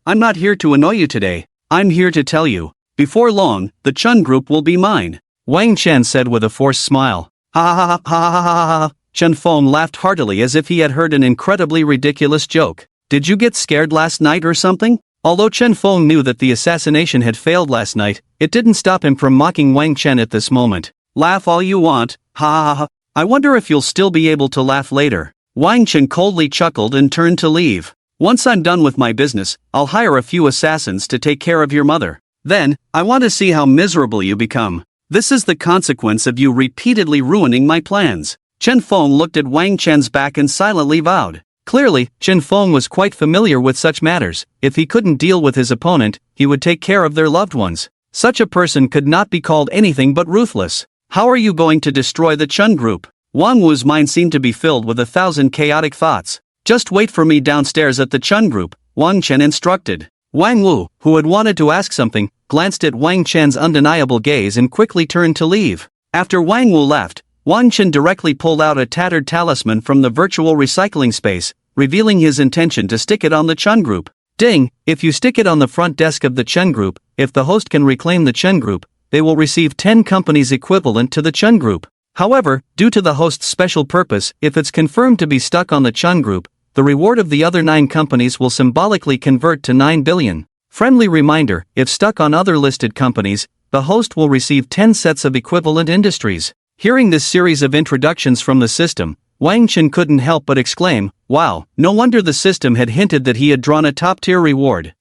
Speaker 1: I'm not here to annoy you today. I'm here to tell you. Before long, the Chen Group will be mine," Wang Chen said with a forced smile. "Ha ha ha ha ha ha ha." Chen Feng laughed heartily as if he had heard an incredibly ridiculous joke. "Did you get scared last night or something?" Although Chen Feng knew that the assassination had failed last night, it didn't stop him from mocking Wang Chen at this moment. "Laugh all you want, ha ha ha. I wonder if you'll still be able to laugh later." Wang Chen coldly chuckled and turned to leave. "Once I'm done with my business, I'll hire a few assassins to take care of your mother. Then, I want to see how miserable you become. This is the consequence of you repeatedly ruining my plans." Chen Feng looked at Wang Chen's back and silently vowed. Clearly, Chen Feng was quite familiar with such matters. If he couldn't deal with his opponent, he would take care of their loved ones. Such a person could not be called anything but ruthless. How are you going to destroy the Chun Group? Wang Wu's mind seemed to be filled with 1,000 chaotic thoughts. Just wait for me downstairs at the Chun Group, Wang Chen instructed. Wang Wu, who had wanted to ask something, glanced at Wang Chen's undeniable gaze and quickly turned to leave. After Wang Wu left, Wang Chen directly pulled out a tattered talisman from the virtual recycling space, revealing his intention to stick it on the Chun Group. Ding! If you stick it on the front desk of the Chun Group, if the host can reclaim the Chun Group, they will receive 10 companies equivalent to the Chun Group. However, due to the host's special purpose, if it's confirmed to be stuck on the Chun Group, the reward of the other 9 companies will symbolically convert to 9 billion. Friendly reminder, if stuck on other listed companies, the host will receive 10 sets of equivalent industries. Hearing this series of introductions from the system, Wang Chen couldn't help but exclaim, wow, no wonder the system had hinted that he had drawn a top-tier reward.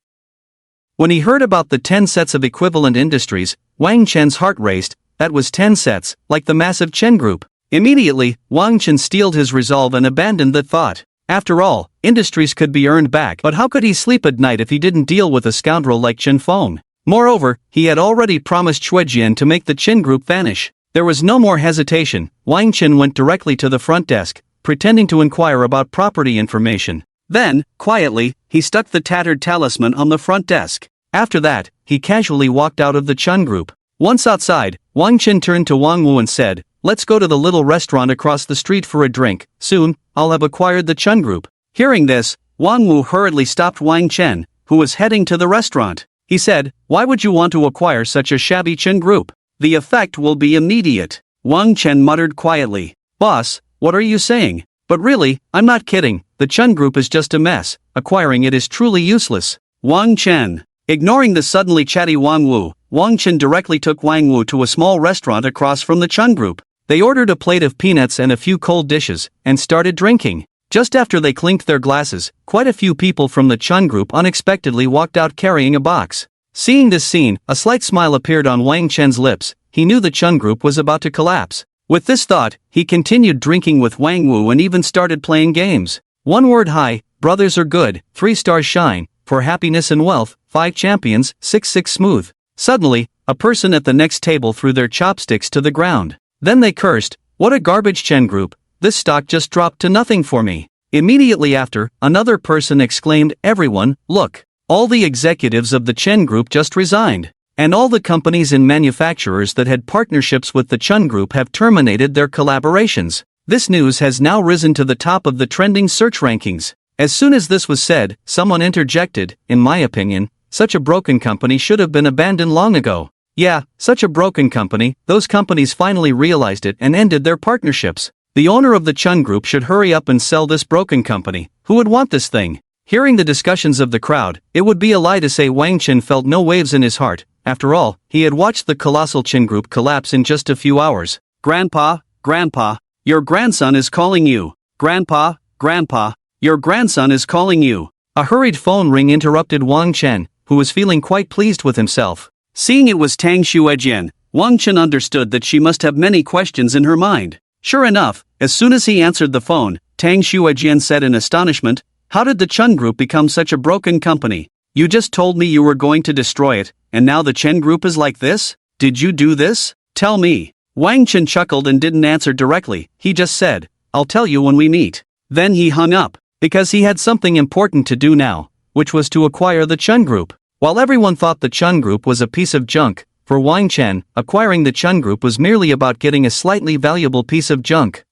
Speaker 1: When he heard about the 10 sets of equivalent industries, Wang Chen's heart raced. That was 10 sets, like the massive Chen Group. Immediately, Wang Chen steeled his resolve and abandoned that thought. After all, industries could be earned back, but how could he sleep at night if he didn't deal with a scoundrel like Chen Feng? Moreover, he had already promised Xuejian to make the Chen Group vanish. There was no more hesitation. Wang Chen went directly to the front desk, pretending to inquire about property information. Then, quietly, he stuck the tattered talisman on the front desk. After that, he casually walked out of the Chun Group. Once outside, Wang Chen turned to Wang Wu and said, let's go to the little restaurant across the street for a drink. Soon, I'll have acquired the Chun Group. Hearing this, Wang Wu hurriedly stopped Wang Chen, who was heading to the restaurant. He said, why would you want to acquire such a shabby Chun Group? The effect will be immediate. Wang Chen muttered quietly. Boss, what are you saying? But really, I'm not kidding. The Chun Group is just a mess. Acquiring it is truly useless. Wang Chen. Ignoring the suddenly chatty Wang Wu, Wang Chen directly took Wang Wu to a small restaurant across from the Chun Group. They ordered a plate of peanuts and a few cold dishes, and started drinking. Just after they clinked their glasses, quite a few people from the Chun Group unexpectedly walked out carrying a box. Seeing this scene, a slight smile appeared on Wang Chen's lips. He knew the Chun Group was about to collapse. With this thought, he continued drinking with Wang Wu and even started playing games. 1 word high, brothers are good, 3 stars shine, for happiness and wealth, 5 champions, 6 smooth. Suddenly, a person at the next table threw their chopsticks to the ground. Then they cursed, what a garbage Chen Group, this stock just dropped to nothing for me. Immediately after, another person exclaimed, everyone, look, all the executives of the Chen Group just resigned. And all the companies and manufacturers that had partnerships with the Chun Group have terminated their collaborations. This news has now risen to the top of the trending search rankings. As soon as this was said, someone interjected, in my opinion, such a broken company should have been abandoned long ago. Yeah, such a broken company, those companies finally realized it and ended their partnerships. The owner of the Chun Group should hurry up and sell this broken company. Who would want this thing? Hearing the discussions of the crowd, it would be a lie to say Wang Chen felt no waves in his heart. After all, he had watched the colossal Chen Group collapse in just a few hours. Grandpa, Grandpa, your grandson is calling you. Grandpa, Grandpa, your grandson is calling you. A hurried phone ring interrupted Wang Chen, who was feeling quite pleased with himself. Seeing it was Tang Xuejian, Wang Chen understood that she must have many questions in her mind. Sure enough, as soon as he answered the phone, Tang Xuejian said in astonishment, how did the Chun Group become such a broken company? You just told me you were going to destroy it, and now the Chen Group is like this? Did you do this? Tell me. Wang Chen chuckled and didn't answer directly, he just said, I'll tell you when we meet. Then he hung up, because he had something important to do now, which was to acquire the Chun Group. While everyone thought the Chun Group was a piece of junk, for Wang Chen, acquiring the Chun Group was merely about getting a slightly valuable piece of junk.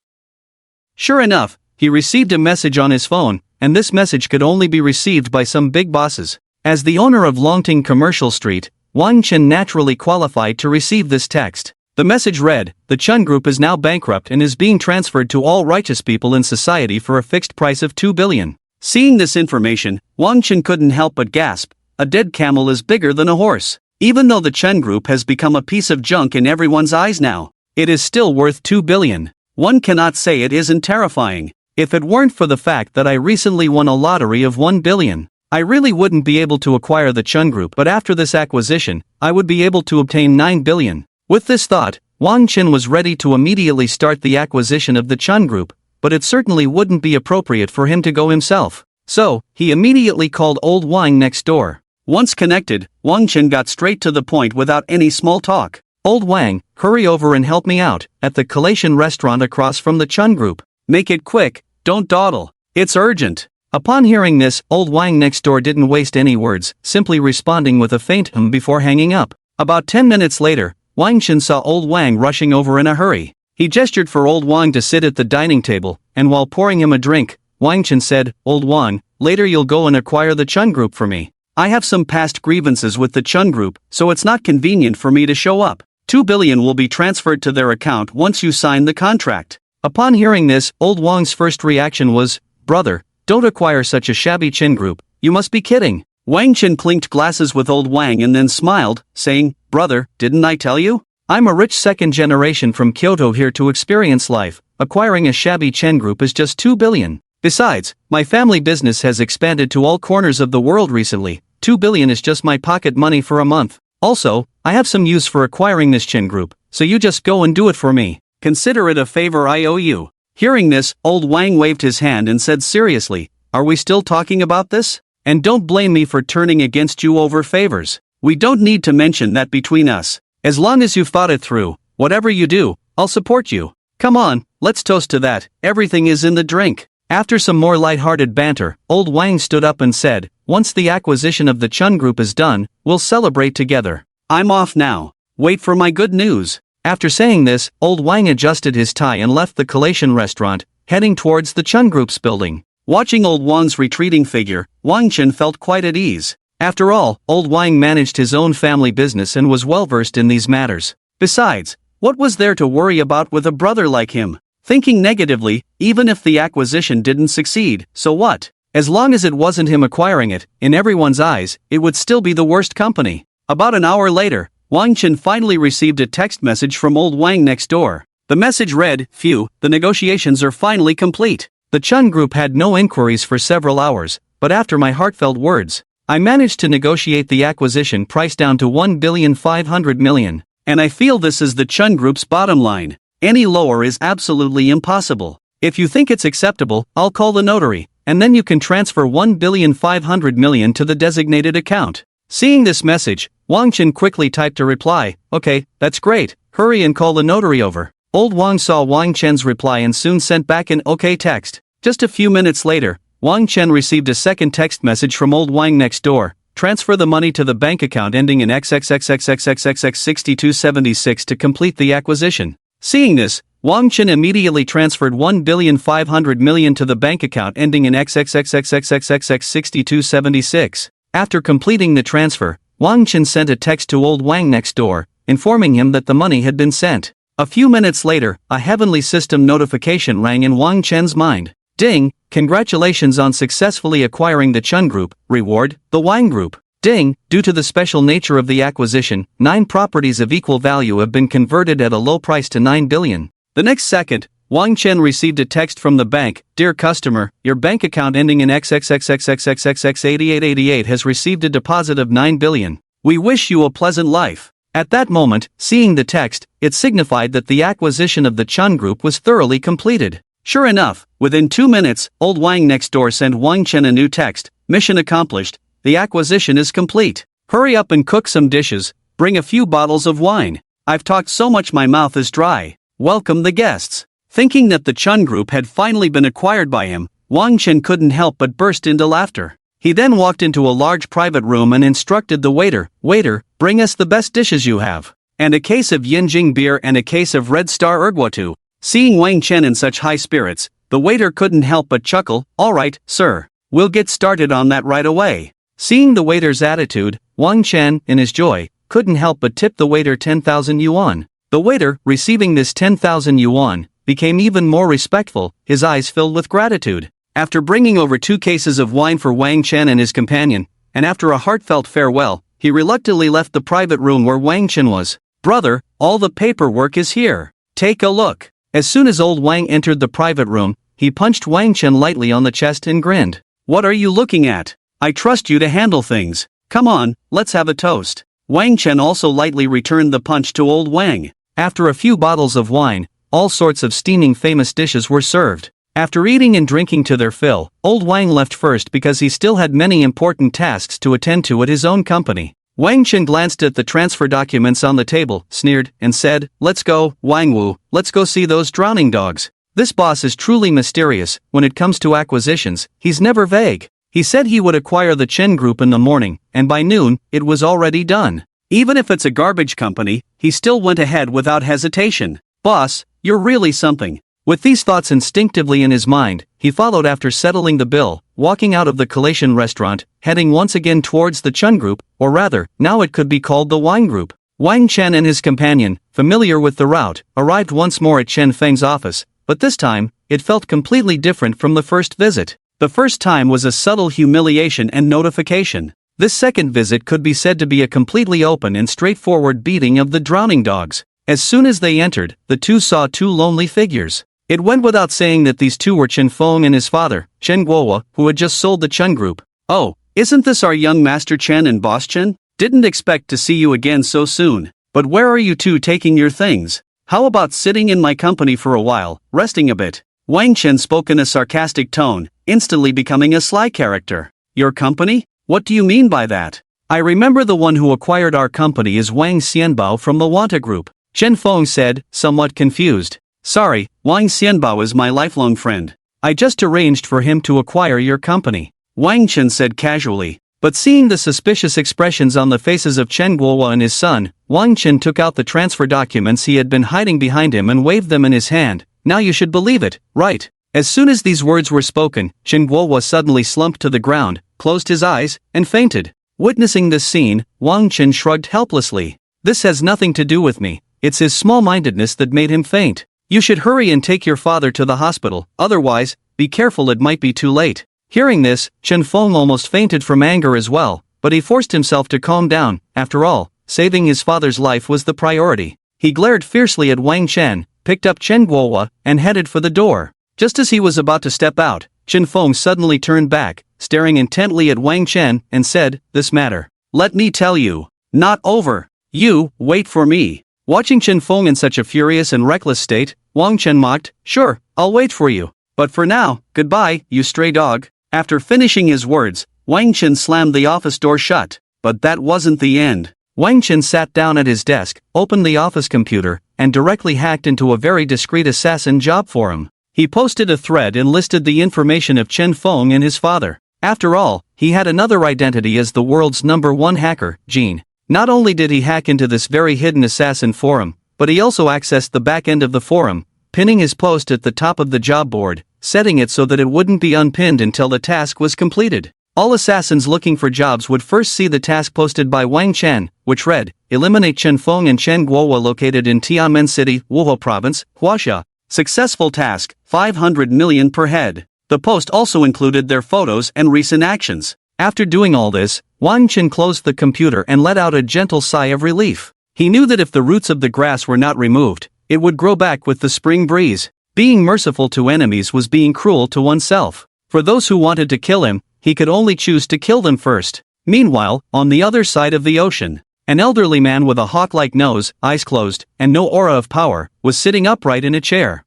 Speaker 1: Sure enough, he received a message on his phone, and this message could only be received by some big bosses. As the owner of Longting Commercial Street, Wang Chen naturally qualified to receive this text. The message read, the Chun Group is now bankrupt and is being transferred to all righteous people in society for a fixed price of 2 billion. Seeing this information, Wang Chen couldn't help but gasp, a dead camel is bigger than a horse. Even though the Chun Group has become a piece of junk in everyone's eyes now, it is still worth 2 billion. One cannot say it isn't terrifying. If it weren't for the fact that I recently won a lottery of 1 billion, I really wouldn't be able to acquire the Chun Group, but after this acquisition, I would be able to obtain 9 billion. With this thought, Wang Chen was ready to immediately start the acquisition of the Chun Group, but it certainly wouldn't be appropriate for him to go himself. So, he immediately called old Wang next door. Once connected, Wang Chen got straight to the point without any small talk. Old Wang, hurry over and help me out, at the collation restaurant across from the Chun Group. Make it quick, don't dawdle. It's urgent. Upon hearing this, Old Wang next door didn't waste any words, simply responding with a faint before hanging up. About 10 minutes later, Wang Chen saw Old Wang rushing over in a hurry. He gestured for Old Wang to sit at the dining table, and while pouring him a drink, Wang Chen said, "Old Wang, later you'll go and acquire the Chun Group for me. I have some past grievances with the Chun Group, so it's not convenient for me to show up. 2 billion will be transferred to their account once you sign the contract." Upon hearing this, Old Wang's first reaction was, "Brother, don't acquire such a shabby Chun Group, you must be kidding." Wang Chen clinked glasses with Old Wang and then smiled, saying, "Brother, didn't I tell you? I'm a rich second generation from Kyoto here to experience life. Acquiring a shabby Chen Group is just 2 billion. Besides, my family business has expanded to all corners of the world recently. 2 billion is just my pocket money for a month. Also, I have some use for acquiring this Chen Group, so you just go and do it for me. Consider it a favor I owe you." Hearing this, Old Wang waved his hand and said seriously, "Are we still talking about this? And don't blame me for turning against you over favors. We don't need to mention that between us. As long as you've thought it through, whatever you do, I'll support you. Come on, let's toast to that, everything is in the drink." After some more light-hearted banter, Old Wang stood up and said, "Once the acquisition of the Chun Group is done, we'll celebrate together. I'm off now. Wait for my good news." After saying this, Old Wang adjusted his tie and left the collation restaurant, heading towards the Chun Group's building. Watching Old Wang's retreating figure, Wang Chen felt quite at ease. After all, Old Wang managed his own family business and was well-versed in these matters. Besides, what was there to worry about with a brother like him? Thinking negatively, even if the acquisition didn't succeed, so what? As long as it wasn't him acquiring it, in everyone's eyes, it would still be the worst company. About an hour later, Wang Chen finally received a text message from Old Wang next door. The message read, "Phew, the negotiations are finally complete. The Chun Group had no inquiries for several hours, but after my heartfelt words, I managed to negotiate the acquisition price down to 1,500,000,000, and I feel this is the Chun Group's bottom line. Any lower is absolutely impossible. If you think it's acceptable, I'll call the notary, and then you can transfer 1,500,000,000 to the designated account." Seeing this message, Wang Chen quickly typed a reply, "Okay, that's great, hurry and call the notary over." Old Wang saw Wang Chen's reply and soon sent back an OK text. Just a few minutes later, Wang Chen received a second text message from Old Wang next door. "Transfer the money to the bank account ending in XXXXXXXX6276 to complete the acquisition." Seeing this, Wang Chen immediately transferred 1,500,000,000 to the bank account ending in XXXXXXX6276. After completing the transfer, Wang Chen sent a text to Old Wang next door, informing him that the money had been sent. A few minutes later, a heavenly system notification rang in Wang Chen's mind. "Ding, congratulations on successfully acquiring the Chun Group, reward, the Wang Group. Ding, due to the special nature of the acquisition, 9 properties of equal value have been converted at a low price to 9 billion. The next second, Wang Chen received a text from the bank, "Dear customer, your bank account ending in XXXXXXXX8888 has received a deposit of 9 billion. We wish you a pleasant life." At that moment, seeing the text, it signified that the acquisition of the Chun Group was thoroughly completed. Sure enough, within 2 minutes, Old Wang next door sent Wang Chen a new text, "Mission accomplished. The acquisition is complete. Hurry up and cook some dishes, bring a few bottles of wine. I've talked so much my mouth is dry. Welcome the guests." Thinking that the Chun Group had finally been acquired by him, Wang Chen couldn't help but burst into laughter. He then walked into a large private room and instructed the waiter, "Waiter, bring us the best dishes you have. And a case of Yinjing beer and a case of Red Star Erguatu." Seeing Wang Chen in such high spirits, the waiter couldn't help but chuckle, "All right, sir. We'll get started on that right away." Seeing the waiter's attitude, Wang Chen, in his joy, couldn't help but tip the waiter 10,000 yuan. The waiter, receiving this 10,000 yuan, became even more respectful, his eyes filled with gratitude. After bringing over 2 cases of wine for Wang Chen and his companion, and after a heartfelt farewell, he reluctantly left the private room where Wang Chen was. "Brother, all the paperwork is here. Take a look." As soon as Old Wang entered the private room, he punched Wang Chen lightly on the chest and grinned. "What are you looking at? I trust you to handle things. Come on, let's have a toast." Wang Chen also lightly returned the punch to Old Wang. After a few bottles of wine, all sorts of steaming famous dishes were served. After eating and drinking to their fill, Old Wang left first because he still had many important tasks to attend to at his own company. Wang Chen glanced at the transfer documents on the table, sneered, and said, "Let's go, Wang Wu, let's go see those drowning dogs." This boss is truly mysterious. When it comes to acquisitions, he's never vague. He said he would acquire the Chen Group in the morning, and by noon, it was already done. Even if it's a garbage company, he still went ahead without hesitation. "Boss, you're really something." With these thoughts instinctively in his mind, he followed after settling the bill, walking out of the collation restaurant, heading once again towards the Chen Group, or rather, now it could be called the Wang Group. Wang Chen and his companion, familiar with the route, arrived once more at Chen Feng's office, but this time, it felt completely different from the first visit. The first time was a subtle humiliation and notification. This second visit could be said to be a completely open and straightforward beating of the drowning dogs. As soon as they entered, the two saw two lonely figures. It went without saying that these two were Chen Feng and his father, Chen Guohua, who had just sold the Chen Group. "Oh, isn't this our young Master Chen and Boss Chen? Didn't expect to see you again so soon. But where are you two taking your things? How about sitting in my company for a while, resting a bit?" Wang Chen spoke in a sarcastic tone, instantly becoming a sly character. "Your company? What do you mean by that? I remember the one who acquired our company is Wang Xianbao from the Wanta Group," Chen Feng said, somewhat confused. "Sorry, Wang Xianbao is my lifelong friend. I just arranged for him to acquire your company," Wang Chen said casually. But seeing the suspicious expressions on the faces of Chen Guohua and his son, Wang Chen took out the transfer documents he had been hiding behind him and waved them in his hand. "Now you should believe it, right?" As soon as these words were spoken, Chen Guohua suddenly slumped to the ground, closed his eyes, and fainted. Witnessing this scene, Wang Chen shrugged helplessly. "This has nothing to do with me. It's his small-mindedness that made him faint. You should hurry and take your father to the hospital, otherwise, be careful, it might be too late." Hearing this, Chen Feng almost fainted from anger as well, but he forced himself to calm down. After all, saving his father's life was the priority. He glared fiercely at Wang Chen, picked up Chen Guohua, and headed for the door. Just as he was about to step out, Chen Feng suddenly turned back, staring intently at Wang Chen, and said, "This matter, let me tell you, not over. You, wait for me." Watching Chen Feng in such a furious and reckless state, Wang Chen mocked, "Sure, I'll wait for you. But for now, goodbye, you stray dog." After finishing his words, Wang Chen slammed the office door shut. But that wasn't the end. Wang Chen sat down at his desk, opened the office computer, and directly hacked into a very discreet assassin job forum. He posted a thread and listed the information of Chen Feng and his father. After all, he had another identity as the world's #1 hacker, Gene. Not only did he hack into this very hidden assassin forum, but he also accessed the back end of the forum, pinning his post at the top of the job board, setting it so that it wouldn't be unpinned until the task was completed. All assassins looking for jobs would first see the task posted by Wang Chen, which read, "Eliminate Chen Feng and Chen Guohua located in Tianmen City, Wuhou Province, Huaxia. Successful task, 500 million per head." The post also included their photos and recent actions. After doing all this, Wang Chen closed the computer and let out a gentle sigh of relief. He knew that if the roots of the grass were not removed, it would grow back with the spring breeze. Being merciful to enemies was being cruel to oneself. For those who wanted to kill him, he could only choose to kill them first. Meanwhile, on the other side of the ocean, an elderly man with a hawk-like nose, eyes closed, and no aura of power, was sitting upright in a chair.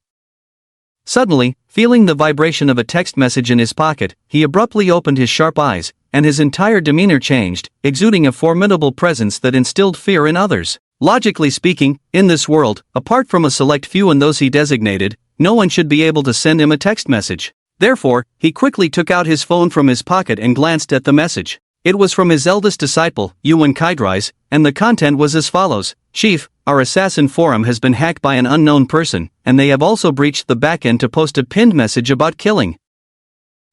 Speaker 1: Suddenly, feeling the vibration of a text message in his pocket, he abruptly opened his sharp eyes, and his entire demeanor changed, exuding a formidable presence that instilled fear in others. Logically speaking, in this world, apart from a select few and those he designated, no one should be able to send him a text message. Therefore, he quickly took out his phone from his pocket and glanced at the message. It was from his eldest disciple, Yuan Kaidrais, and the content was as follows: "Chief, our assassin forum has been hacked by an unknown person, and they have also breached the backend to post a pinned message about killing.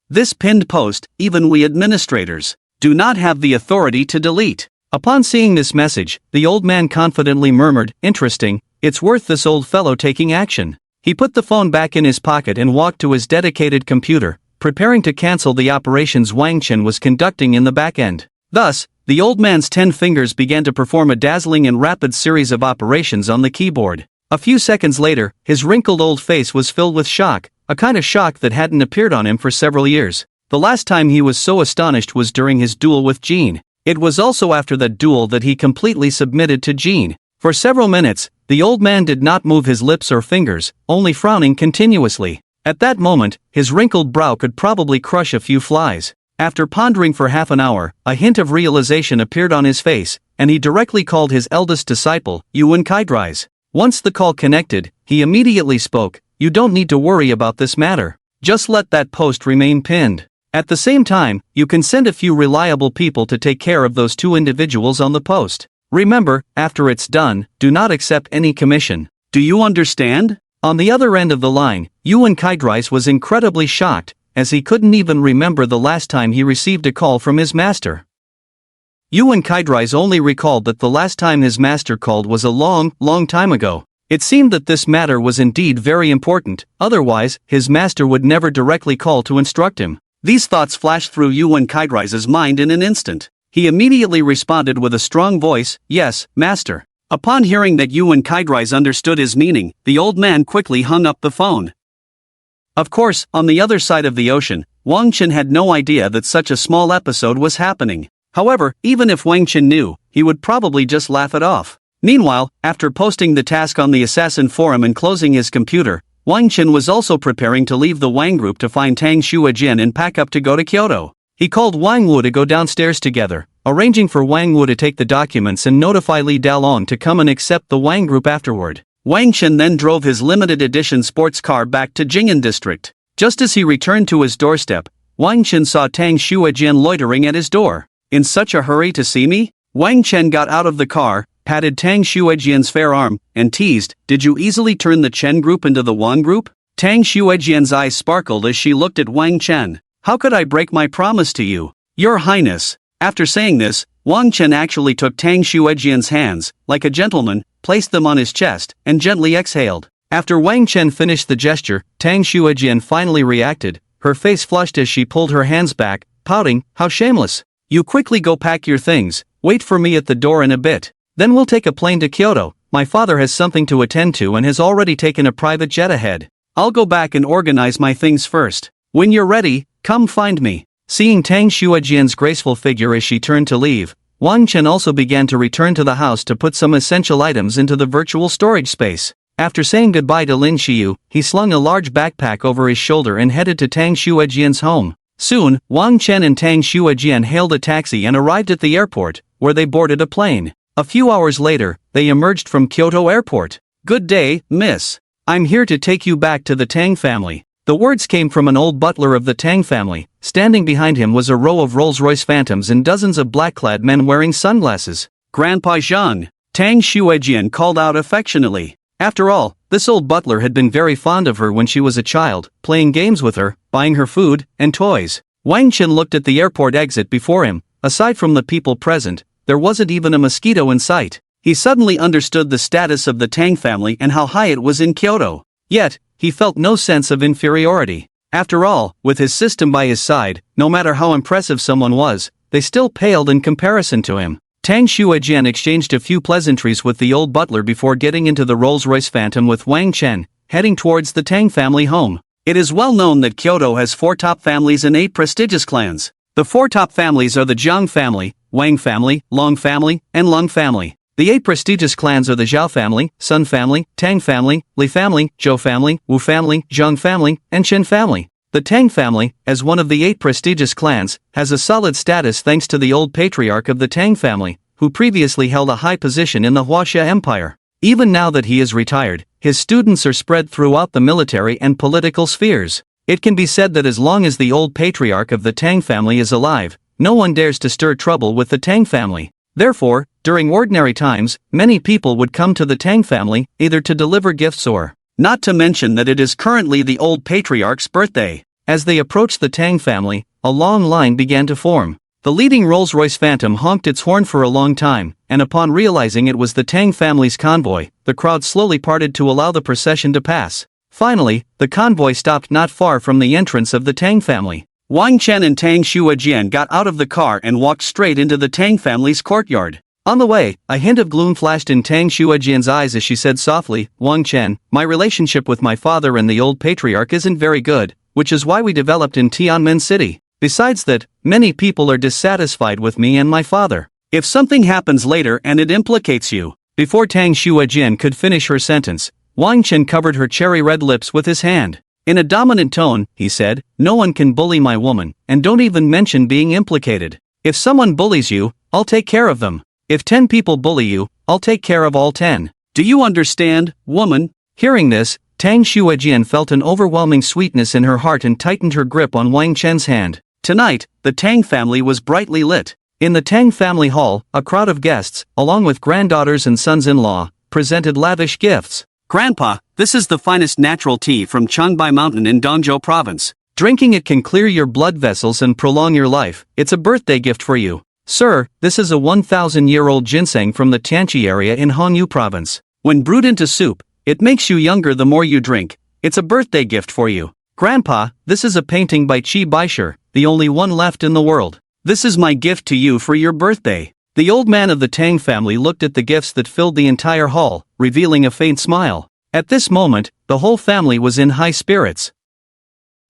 Speaker 1: This pinned post, even we administrators do not have the authority to delete." Upon seeing this message, the old man confidently murmured, "Interesting, it's worth this old fellow taking action." He put the phone back in his pocket and walked to his dedicated computer, preparing to cancel the operations Wang Chen was conducting in the back end. Thus, the old man's 10 fingers began to perform a dazzling and rapid series of operations on the keyboard. A few seconds later, his wrinkled old face was filled with shock, a kind of shock that hadn't appeared on him for several years. The last time he was so astonished was during his duel with Gene. It was also after that duel that he completely submitted to Gene. For several minutes, the old man did not move his lips or fingers, only frowning continuously. At that moment, his wrinkled brow could probably crush a few flies. After pondering for half an hour, a hint of realization appeared on his face, and he directly called his eldest disciple, Yuan Kaidrais. Once the call connected, he immediately spoke, "You don't need to worry about this matter. Just let that post remain pinned. At the same time, you can send a few reliable people to take care of those two individuals on the post. Remember, after it's done, do not accept any commission. Do you understand?" On the other end of the line, Yuan Kaidrais was incredibly shocked, as he couldn't even remember the last time he received a call from his master. Yuan Kaidrais only recalled that the last time his master called was a long time ago. It seemed that this matter was indeed very important, otherwise, his master would never directly call to instruct him. These thoughts flashed through Yuan Kaidrais's mind in an instant. He immediately responded with a strong voice, "Yes, master." Upon hearing that Yuan Kaidrais understood his meaning, the old man quickly hung up the phone. Of course, on the other side of the ocean, Wang Chen had no idea that such a small episode was happening. However, even if Wang Chen knew, he would probably just laugh it off. Meanwhile, after posting the task on the Assassin forum and closing his computer, Wang Chen was also preparing to leave the Wang group to find Tang Xuejin and pack up to go to Kyoto. He called Wang Wu to go downstairs together, arranging for Wang Wu to take the documents and notify Li Dalong to come and accept the Wang group afterward. Wang Chen then drove his limited edition sports car back to Jing'an district. Just as he returned to his doorstep, Wang Chen saw Tang Xuejin loitering at his door. "In such a hurry to see me?" Wang Chen got out of the car, patted Tang Xuejin's fair arm, and teased, "Did you easily turn the Chen group into the Wang group?" Tang Xuejin's eyes sparkled as she looked at Wang Chen. "How could I break my promise to you, Your Highness?" After saying this, Wang Chen actually took Tang Xuejin's hands, like a gentleman, placed them on his chest, and gently exhaled. After Wang Chen finished the gesture, Tang Xuejin finally reacted. Her face flushed as she pulled her hands back, pouting, "How shameless. You quickly go pack your things, wait for me at the door in a bit. Then we'll take a plane to Kyoto. My father has something to attend to and has already taken a private jet ahead. I'll go back and organize my things first. When you're ready, come find me." Seeing Tang Xuejin's graceful figure as she turned to leave, Wang Chen also began to return to the house to put some essential items into the virtual storage space. After saying goodbye to Lin Xiu, he slung a large backpack over his shoulder and headed to Tang Xuejin's home. Soon, Wang Chen and Tang Xuejin hailed a taxi and arrived at the airport, where they boarded a plane. A few hours later, they emerged from Kyoto Airport. "Good day, miss. I'm here to take you back to the Tang family." The words came from an old butler of the Tang family. Standing behind him was a row of Rolls-Royce Phantoms and dozens of black-clad men wearing sunglasses. "Grandpa Zhang," Tang Xuejin called out affectionately. After all, this old butler had been very fond of her when she was a child, playing games with her, buying her food and toys. Wang Chen looked at the airport exit before him. Aside from the people present, there wasn't even a mosquito in sight. He suddenly understood the status of the Tang family and how high it was in Kyoto. Yet, he felt no sense of inferiority. After all, with his system by his side, no matter how impressive someone was, they still paled in comparison to him. Tang Xuejin exchanged a few pleasantries with the old butler before getting into the Rolls-Royce Phantom with Wang Chen, heading towards the Tang family home. It is well known that Kyoto has 4 top families and 8 prestigious clans. The 4 top families are the Zhang family, Wang family, Long family, and Lung family. The 8 prestigious clans are the Zhao family, Sun family, Tang family, Li family, Zhou family, Wu family, Zhang family, and Chen family. The Tang family, as one of the 8 prestigious clans, has a solid status thanks to the old patriarch of the Tang family, who previously held a high position in the Huaxia Empire. Even now that he is retired, his students are spread throughout the military and political spheres. It can be said that as long as the old patriarch of the Tang family is alive, no one dares to stir trouble with the Tang family. Therefore, during ordinary times, many people would come to the Tang family, either to deliver gifts or, not to mention that it is currently the old patriarch's birthday. As they approached the Tang family, a long line began to form. The leading Rolls-Royce Phantom honked its horn for a long time, and upon realizing it was the Tang family's convoy, the crowd slowly parted to allow the procession to pass. Finally, the convoy stopped not far from the entrance of the Tang family. Wang Chen and Tang Xuejin got out of the car and walked straight into the Tang family's courtyard. On the way, a hint of gloom flashed in Tang Xuejin's eyes as she said softly, "Wang Chen, my relationship with my father and the old patriarch isn't very good, which is why we developed in Tianmen City. Besides that, many people are dissatisfied with me and my father. If something happens later and it implicates you..." Before Tang Xuejin could finish her sentence, Wang Chen covered her cherry-red lips with his hand. In a dominant tone, he said, "No one can bully my woman, and don't even mention being implicated. If someone bullies you, I'll take care of them." If 10 people bully you, I'll take care of all 10. Do you understand, woman? Hearing this, Tang Xuejian felt an overwhelming sweetness in her heart and tightened her grip on Wang Chen's hand. Tonight, the Tang family was brightly lit. In the Tang family hall, a crowd of guests, along with granddaughters and sons-in-law, presented lavish gifts. Grandpa, this is the finest natural tea from Changbai Mountain in Dongzhou Province. Drinking it can clear your blood vessels and prolong your life. It's a birthday gift for you. Sir, this is a 1,000-year-old ginseng from the Tianqi area in Hongyu Province. When brewed into soup, it makes you younger the more you drink. It's a birthday gift for you. Grandpa, this is a painting by Qi Baisher, the only one left in the world. This is my gift to you for your birthday. The old man of the Tang family looked at the gifts that filled the entire hall, revealing a faint smile. At this moment, the whole family was in high spirits.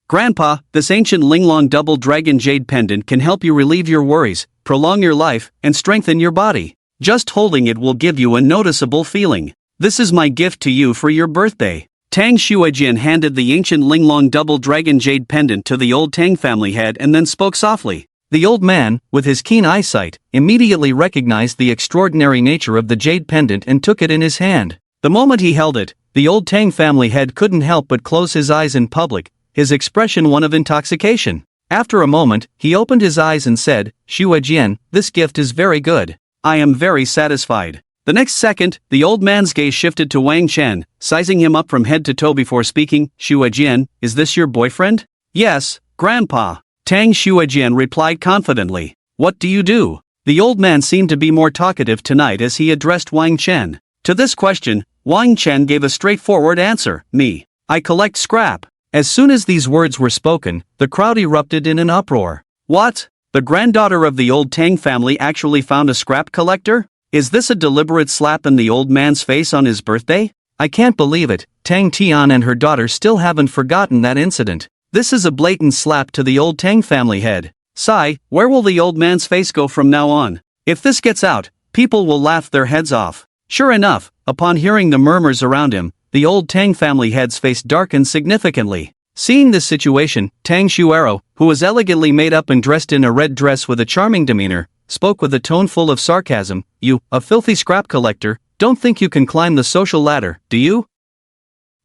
Speaker 1: Grandpa, this ancient Linglong double dragon jade pendant can help you relieve your worries, prolong your life, and strengthen your body. Just holding it will give you a noticeable feeling. This is my gift to you for your birthday. Tang Xuejian handed the ancient Linglong double dragon jade pendant to the old Tang family head and then spoke softly. The old man, with his keen eyesight, immediately recognized the extraordinary nature of the jade pendant and took it in his hand. The moment he held it, the old Tang family head couldn't help but close his eyes in public, his expression one of intoxication. After a moment, he opened his eyes and said, Xuejian, this gift is very good. I am very satisfied. The next second, the old man's gaze shifted to Wang Chen, sizing him up from head to toe before speaking. Xuejian, is this your boyfriend? Yes, Grandpa. Tang Xuejian replied confidently. What do you do? The old man seemed to be more talkative tonight as he addressed Wang Chen. To this question, Wang Chen gave a straightforward answer. Me. I collect scrap. As soon as these words were spoken, the crowd erupted in an uproar. What? The granddaughter of the old Tang family actually found a scrap collector? Is this a deliberate slap in the old man's face on his birthday? I can't believe it. Tang Tian and her daughter still haven't forgotten that incident. This is a blatant slap to the old Tang family head. Sigh, where will the old man's face go from now on? If this gets out, people will laugh their heads off. Sure enough, upon hearing the murmurs around him, the old Tang family head's face darkened significantly. Seeing this situation, Tang Xuero, who was elegantly made up and dressed in a red dress with a charming demeanor, spoke with a tone full of sarcasm. You, a filthy scrap collector, don't think you can climb the social ladder, do you?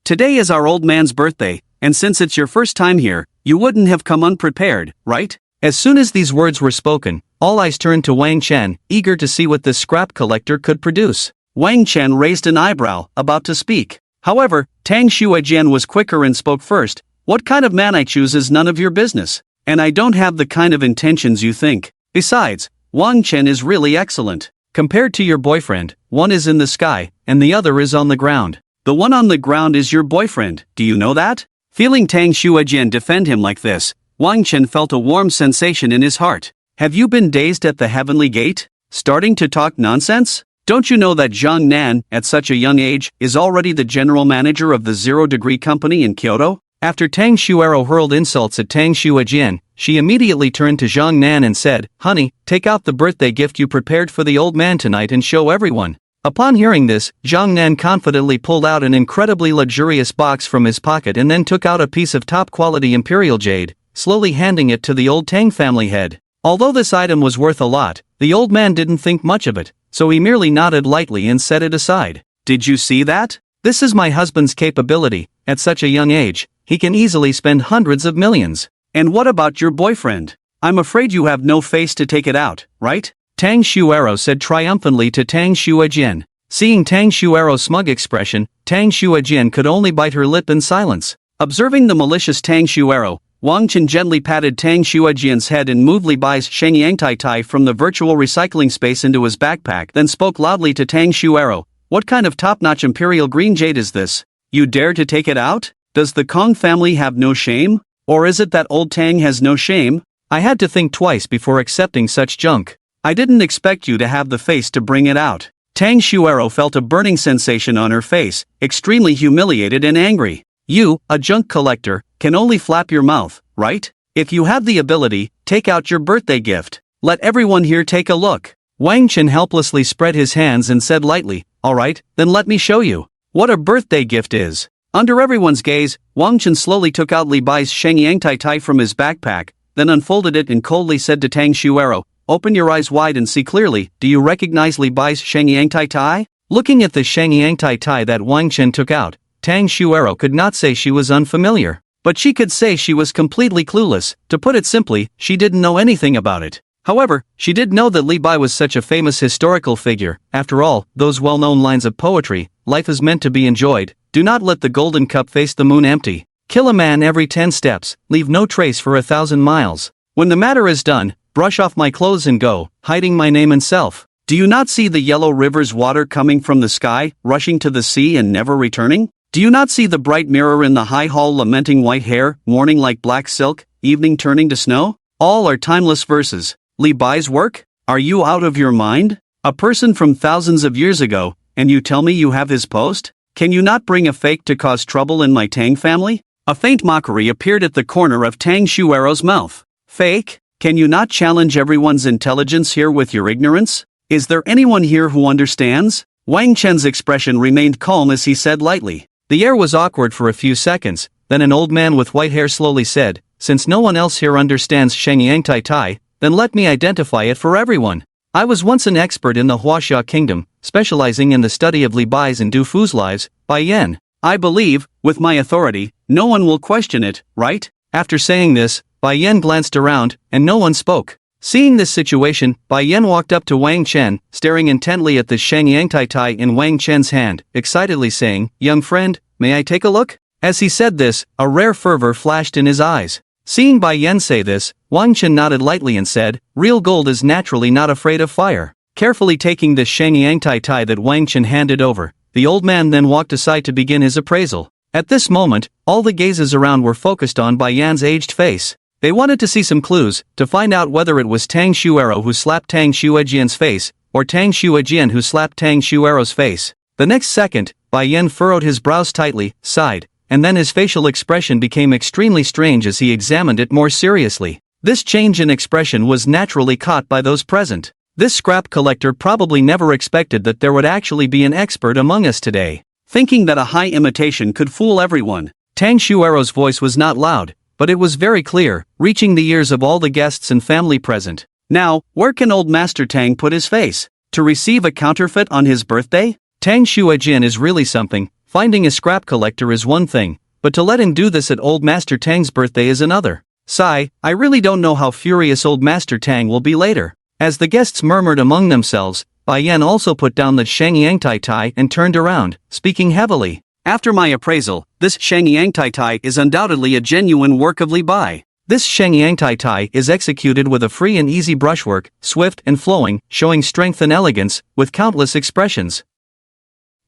Speaker 1: Today is our old man's birthday, and since it's your first time here, you wouldn't have come unprepared, right? As soon as these words were spoken, all eyes turned to Wang Chen, eager to see what this scrap collector could produce. Wang Chen raised an eyebrow, about to speak. However, Tang Xuejian was quicker and spoke first. What kind of man I choose is none of your business, and I don't have the kind of intentions you think. Besides, Wang Chen is really excellent. Compared to your boyfriend, one is in the sky, and the other is on the ground. The one on the ground is your boyfriend, do you know that? Feeling Tang Xuejian defend him like this, Wang Chen felt a warm sensation in his heart. Have you been dazed at the heavenly gate? Starting to talk nonsense? Don't you know that Zhang Nan, at such a young age, is already the general manager of the Zero Degree Company in Kyoto? After Tang Xuero hurled insults at Tang Xuejian, she immediately turned to Zhang Nan and said, Honey, take out the birthday gift you prepared for the old man tonight and show everyone. Upon hearing this, Zhang Nan confidently pulled out an incredibly luxurious box from his pocket and then took out a piece of top-quality imperial jade, slowly handing it to the old Tang family head. Although this item was worth a lot, the old man didn't think much of it, so he merely nodded lightly and set it aside. Did you see that? This is my husband's capability. At such a young age, he can easily spend hundreds of millions. And what about your boyfriend? I'm afraid you have no face to take it out, right? Tang Xuero said triumphantly to Tang Xuejian. Seeing Tang Xuero's smug expression, Tang Xuejian could only bite her lip in silence. Observing the malicious Tang Xuero, Wang Chen gently patted Tang Xuejian's head and moved Li Bai's Shenyang Tai Tai from the virtual recycling space into his backpack, then spoke loudly to Tang Xuero. What kind of top-notch imperial green jade is this? You dare to take it out? Does the Kong family have no shame? Or is it that old Tang has no shame? I had to think twice before accepting such junk. I didn't expect you to have the face to bring it out. Tang Xuero felt a burning sensation on her face, extremely humiliated and angry. You, a junk collector, can only flap your mouth, right? If you have the ability, take out your birthday gift. Let everyone here take a look. Wang Chen helplessly spread his hands and said lightly, Alright, then let me show you what a birthday gift is. Under everyone's gaze, Wang Chen slowly took out Li Bai's Shenyang Tai Tai from his backpack, then unfolded it and coldly said to Tang Xuero, open your eyes wide and see clearly. Do you recognize Li Bai's Shengyang Tai Tai? Looking at the Shengyang Tai Tai that Wang Chen took out, Tang Xuero could not say she was unfamiliar, but she could say she was completely clueless. To put it simply, she didn't know anything about it. However, she did know that Li Bai was such a famous historical figure. After all, those well-known lines of poetry, life is meant to be enjoyed, do not let the golden cup face the moon empty. Kill a man every 10 steps, leave no trace for 1,000 miles. When the matter is done, brush off my clothes and go, hiding my name and self. Do you not see the yellow river's water coming from the sky, rushing to the sea and never returning? Do you not see the bright mirror in the high hall lamenting white hair, morning like black silk, evening turning to snow? All are timeless verses. Li Bai's work? Are you out of your mind? A person from thousands of years ago, and you tell me you have his post? Can you not bring a fake to cause trouble in my Tang family? A faint mockery appeared at the corner of Tang Xuero's mouth. Fake? Can you not challenge everyone's intelligence here with your ignorance? Is there anyone here who understands? Wang Chen's expression remained calm as he said lightly. The air was awkward for a few seconds, then an old man with white hair slowly said, since no one else here understands Shengyang Tai Tai, then let me identify it for everyone. I was once an expert in the Huaxia kingdom, specializing in the study of Li Bai's and Du Fu's lives. Bai Yan. I believe, with my authority, no one will question it, right? After saying this, Bai Yan glanced around, and no one spoke. Seeing this situation, Bai Yan walked up to Wang Chen, staring intently at the Shengyang Tai Tai in Wang Chen's hand, excitedly saying, young friend, may I take a look? As he said this, a rare fervor flashed in his eyes. Seeing Bai Yan say this, Wang Chen nodded lightly and said, real gold is naturally not afraid of fire. Carefully taking the Shengyang Tai Tai that Wang Chen handed over, the old man then walked aside to begin his appraisal. At this moment, all the gazes around were focused on Bai Yan's aged face. They wanted to see some clues, to find out whether it was Tang Xuero who slapped Tang Xuejian's face, or Tang Xuejian who slapped Tang Xuero's face. The next second, Bai Yan furrowed his brows tightly, sighed, and then his facial expression became extremely strange as he examined it more seriously. This change in expression was naturally caught by those present. This scrap collector probably never expected that there would actually be an expert among us today. Thinking that a high imitation could fool everyone, Tang Xuero's voice was not loud, but it was very clear, reaching the ears of all the guests and family present. Now, where can old Master Tang put his face? To receive a counterfeit on his birthday? Tang Xuejian is really something. Finding a scrap collector is one thing, but to let him do this at old Master Tang's birthday is another. Sigh, I really don't know how furious old Master Tang will be later. As the guests murmured among themselves, Bai Yan also put down the Shengyang Tai Tai and turned around, speaking heavily. After my appraisal, this Shengyang Tai Tai is undoubtedly a genuine work of Li Bai. This Shengyang Tai Tai is executed with a free and easy brushwork, swift and flowing, showing strength and elegance, with countless expressions.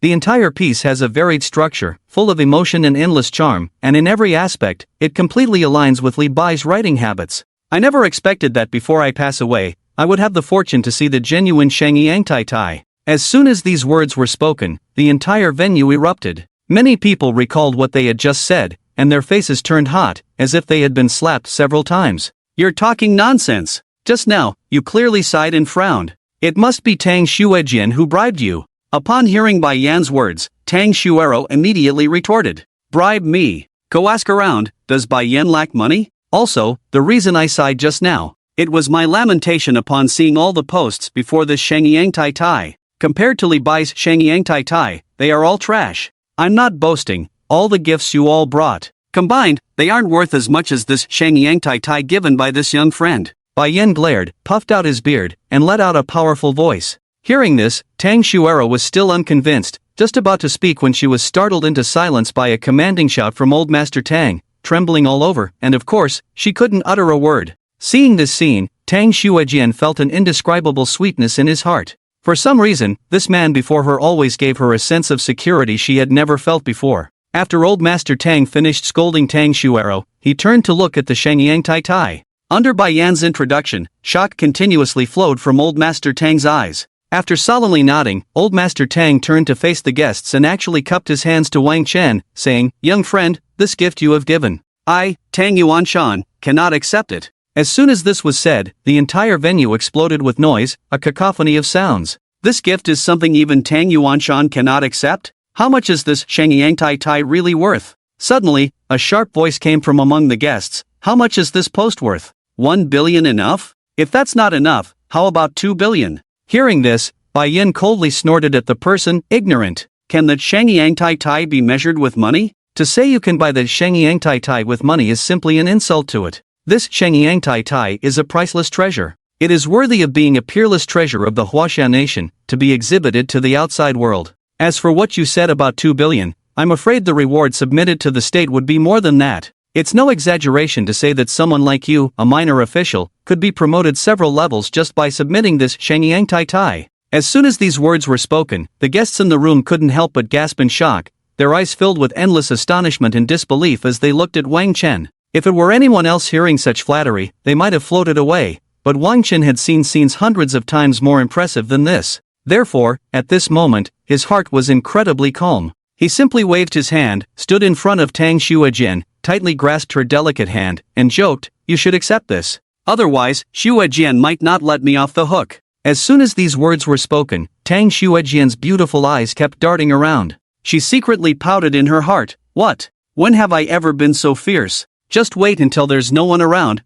Speaker 1: The entire piece has a varied structure, full of emotion and endless charm, and in every aspect, it completely aligns with Li Bai's writing habits. I never expected that before I pass away, I would have the fortune to see the genuine Shengyang Tai Tai. As soon as these words were spoken, the entire venue erupted. Many people recalled what they had just said, and their faces turned hot, as if they had been slapped several times. You're talking nonsense. Just now, you clearly sighed and frowned. It must be Tang Xuejian who bribed you. Upon hearing Bai Yan's words, Tang Xuero immediately retorted. Bribe me? Go ask around, does Bai Yan lack money? Also, the reason I sighed just now, it was my lamentation upon seeing all the posts before this Shengyang Tai Tai. Compared to Li Bai's Shengyang Tai Tai, they are all trash. I'm not boasting, all the gifts you all brought, combined, they aren't worth as much as this Shengyang Tai Tai given by this young friend. Bai Yan glared, puffed out his beard, and let out a powerful voice. Hearing this, Tang Xuero was still unconvinced, just about to speak when she was startled into silence by a commanding shout from old Master Tang, trembling all over, and of course, she couldn't utter a word. Seeing this scene, Tang Xuejian felt an indescribable sweetness in his heart. For some reason, this man before her always gave her a sense of security she had never felt before. After old Master Tang finished scolding Tang Xuero, he turned to look at the Shengyang Tai Tai. Under Bai Yan's introduction, shock continuously flowed from old Master Tang's eyes. After solemnly nodding, old Master Tang turned to face the guests and actually cupped his hands to Wang Chen, saying, young friend, this gift you have given, I, Tang Yuanshan, cannot accept it. As soon as this was said, the entire venue exploded with noise, a cacophony of sounds. This gift is something even Tang Yuanshan cannot accept? How much is this Shengyang Tai Tai really worth? Suddenly, a sharp voice came from among the guests. How much is this post worth? 1 billion enough? If that's not enough, How about 2 billion? Hearing this, Bai Yin coldly snorted at the person, ignorant. Can the Shangyang Tai Tai be measured with money? To say you can buy the Shangyang Tai Tai with money is simply an insult to it. This Shangyang Tai Tai is a priceless treasure. It is worthy of being a peerless treasure of the Huaxia nation, to be exhibited to the outside world. As for what you said about 2 billion, I'm afraid the reward submitted to the state would be more than that. It's no exaggeration to say that someone like you, a minor official, could be promoted several levels just by submitting this Shangyang Tai Tai. As soon as these words were spoken, the guests in the room couldn't help but gasp in shock, their eyes filled with endless astonishment and disbelief as they looked at Wang Chen. If it were anyone else hearing such flattery, they might have floated away, but Wang Chen had seen scenes hundreds of times more impressive than this. Therefore, at this moment, his heart was incredibly calm. He simply waved his hand, stood in front of Tang Xuejian, tightly grasped her delicate hand, and joked, "You should accept this. Otherwise, Xuejian might not let me off the hook." As soon as these words were spoken, Tang Xuejian's beautiful eyes kept darting around. She secretly pouted in her heart. What? When have I ever been so fierce? Just wait until there's no one around,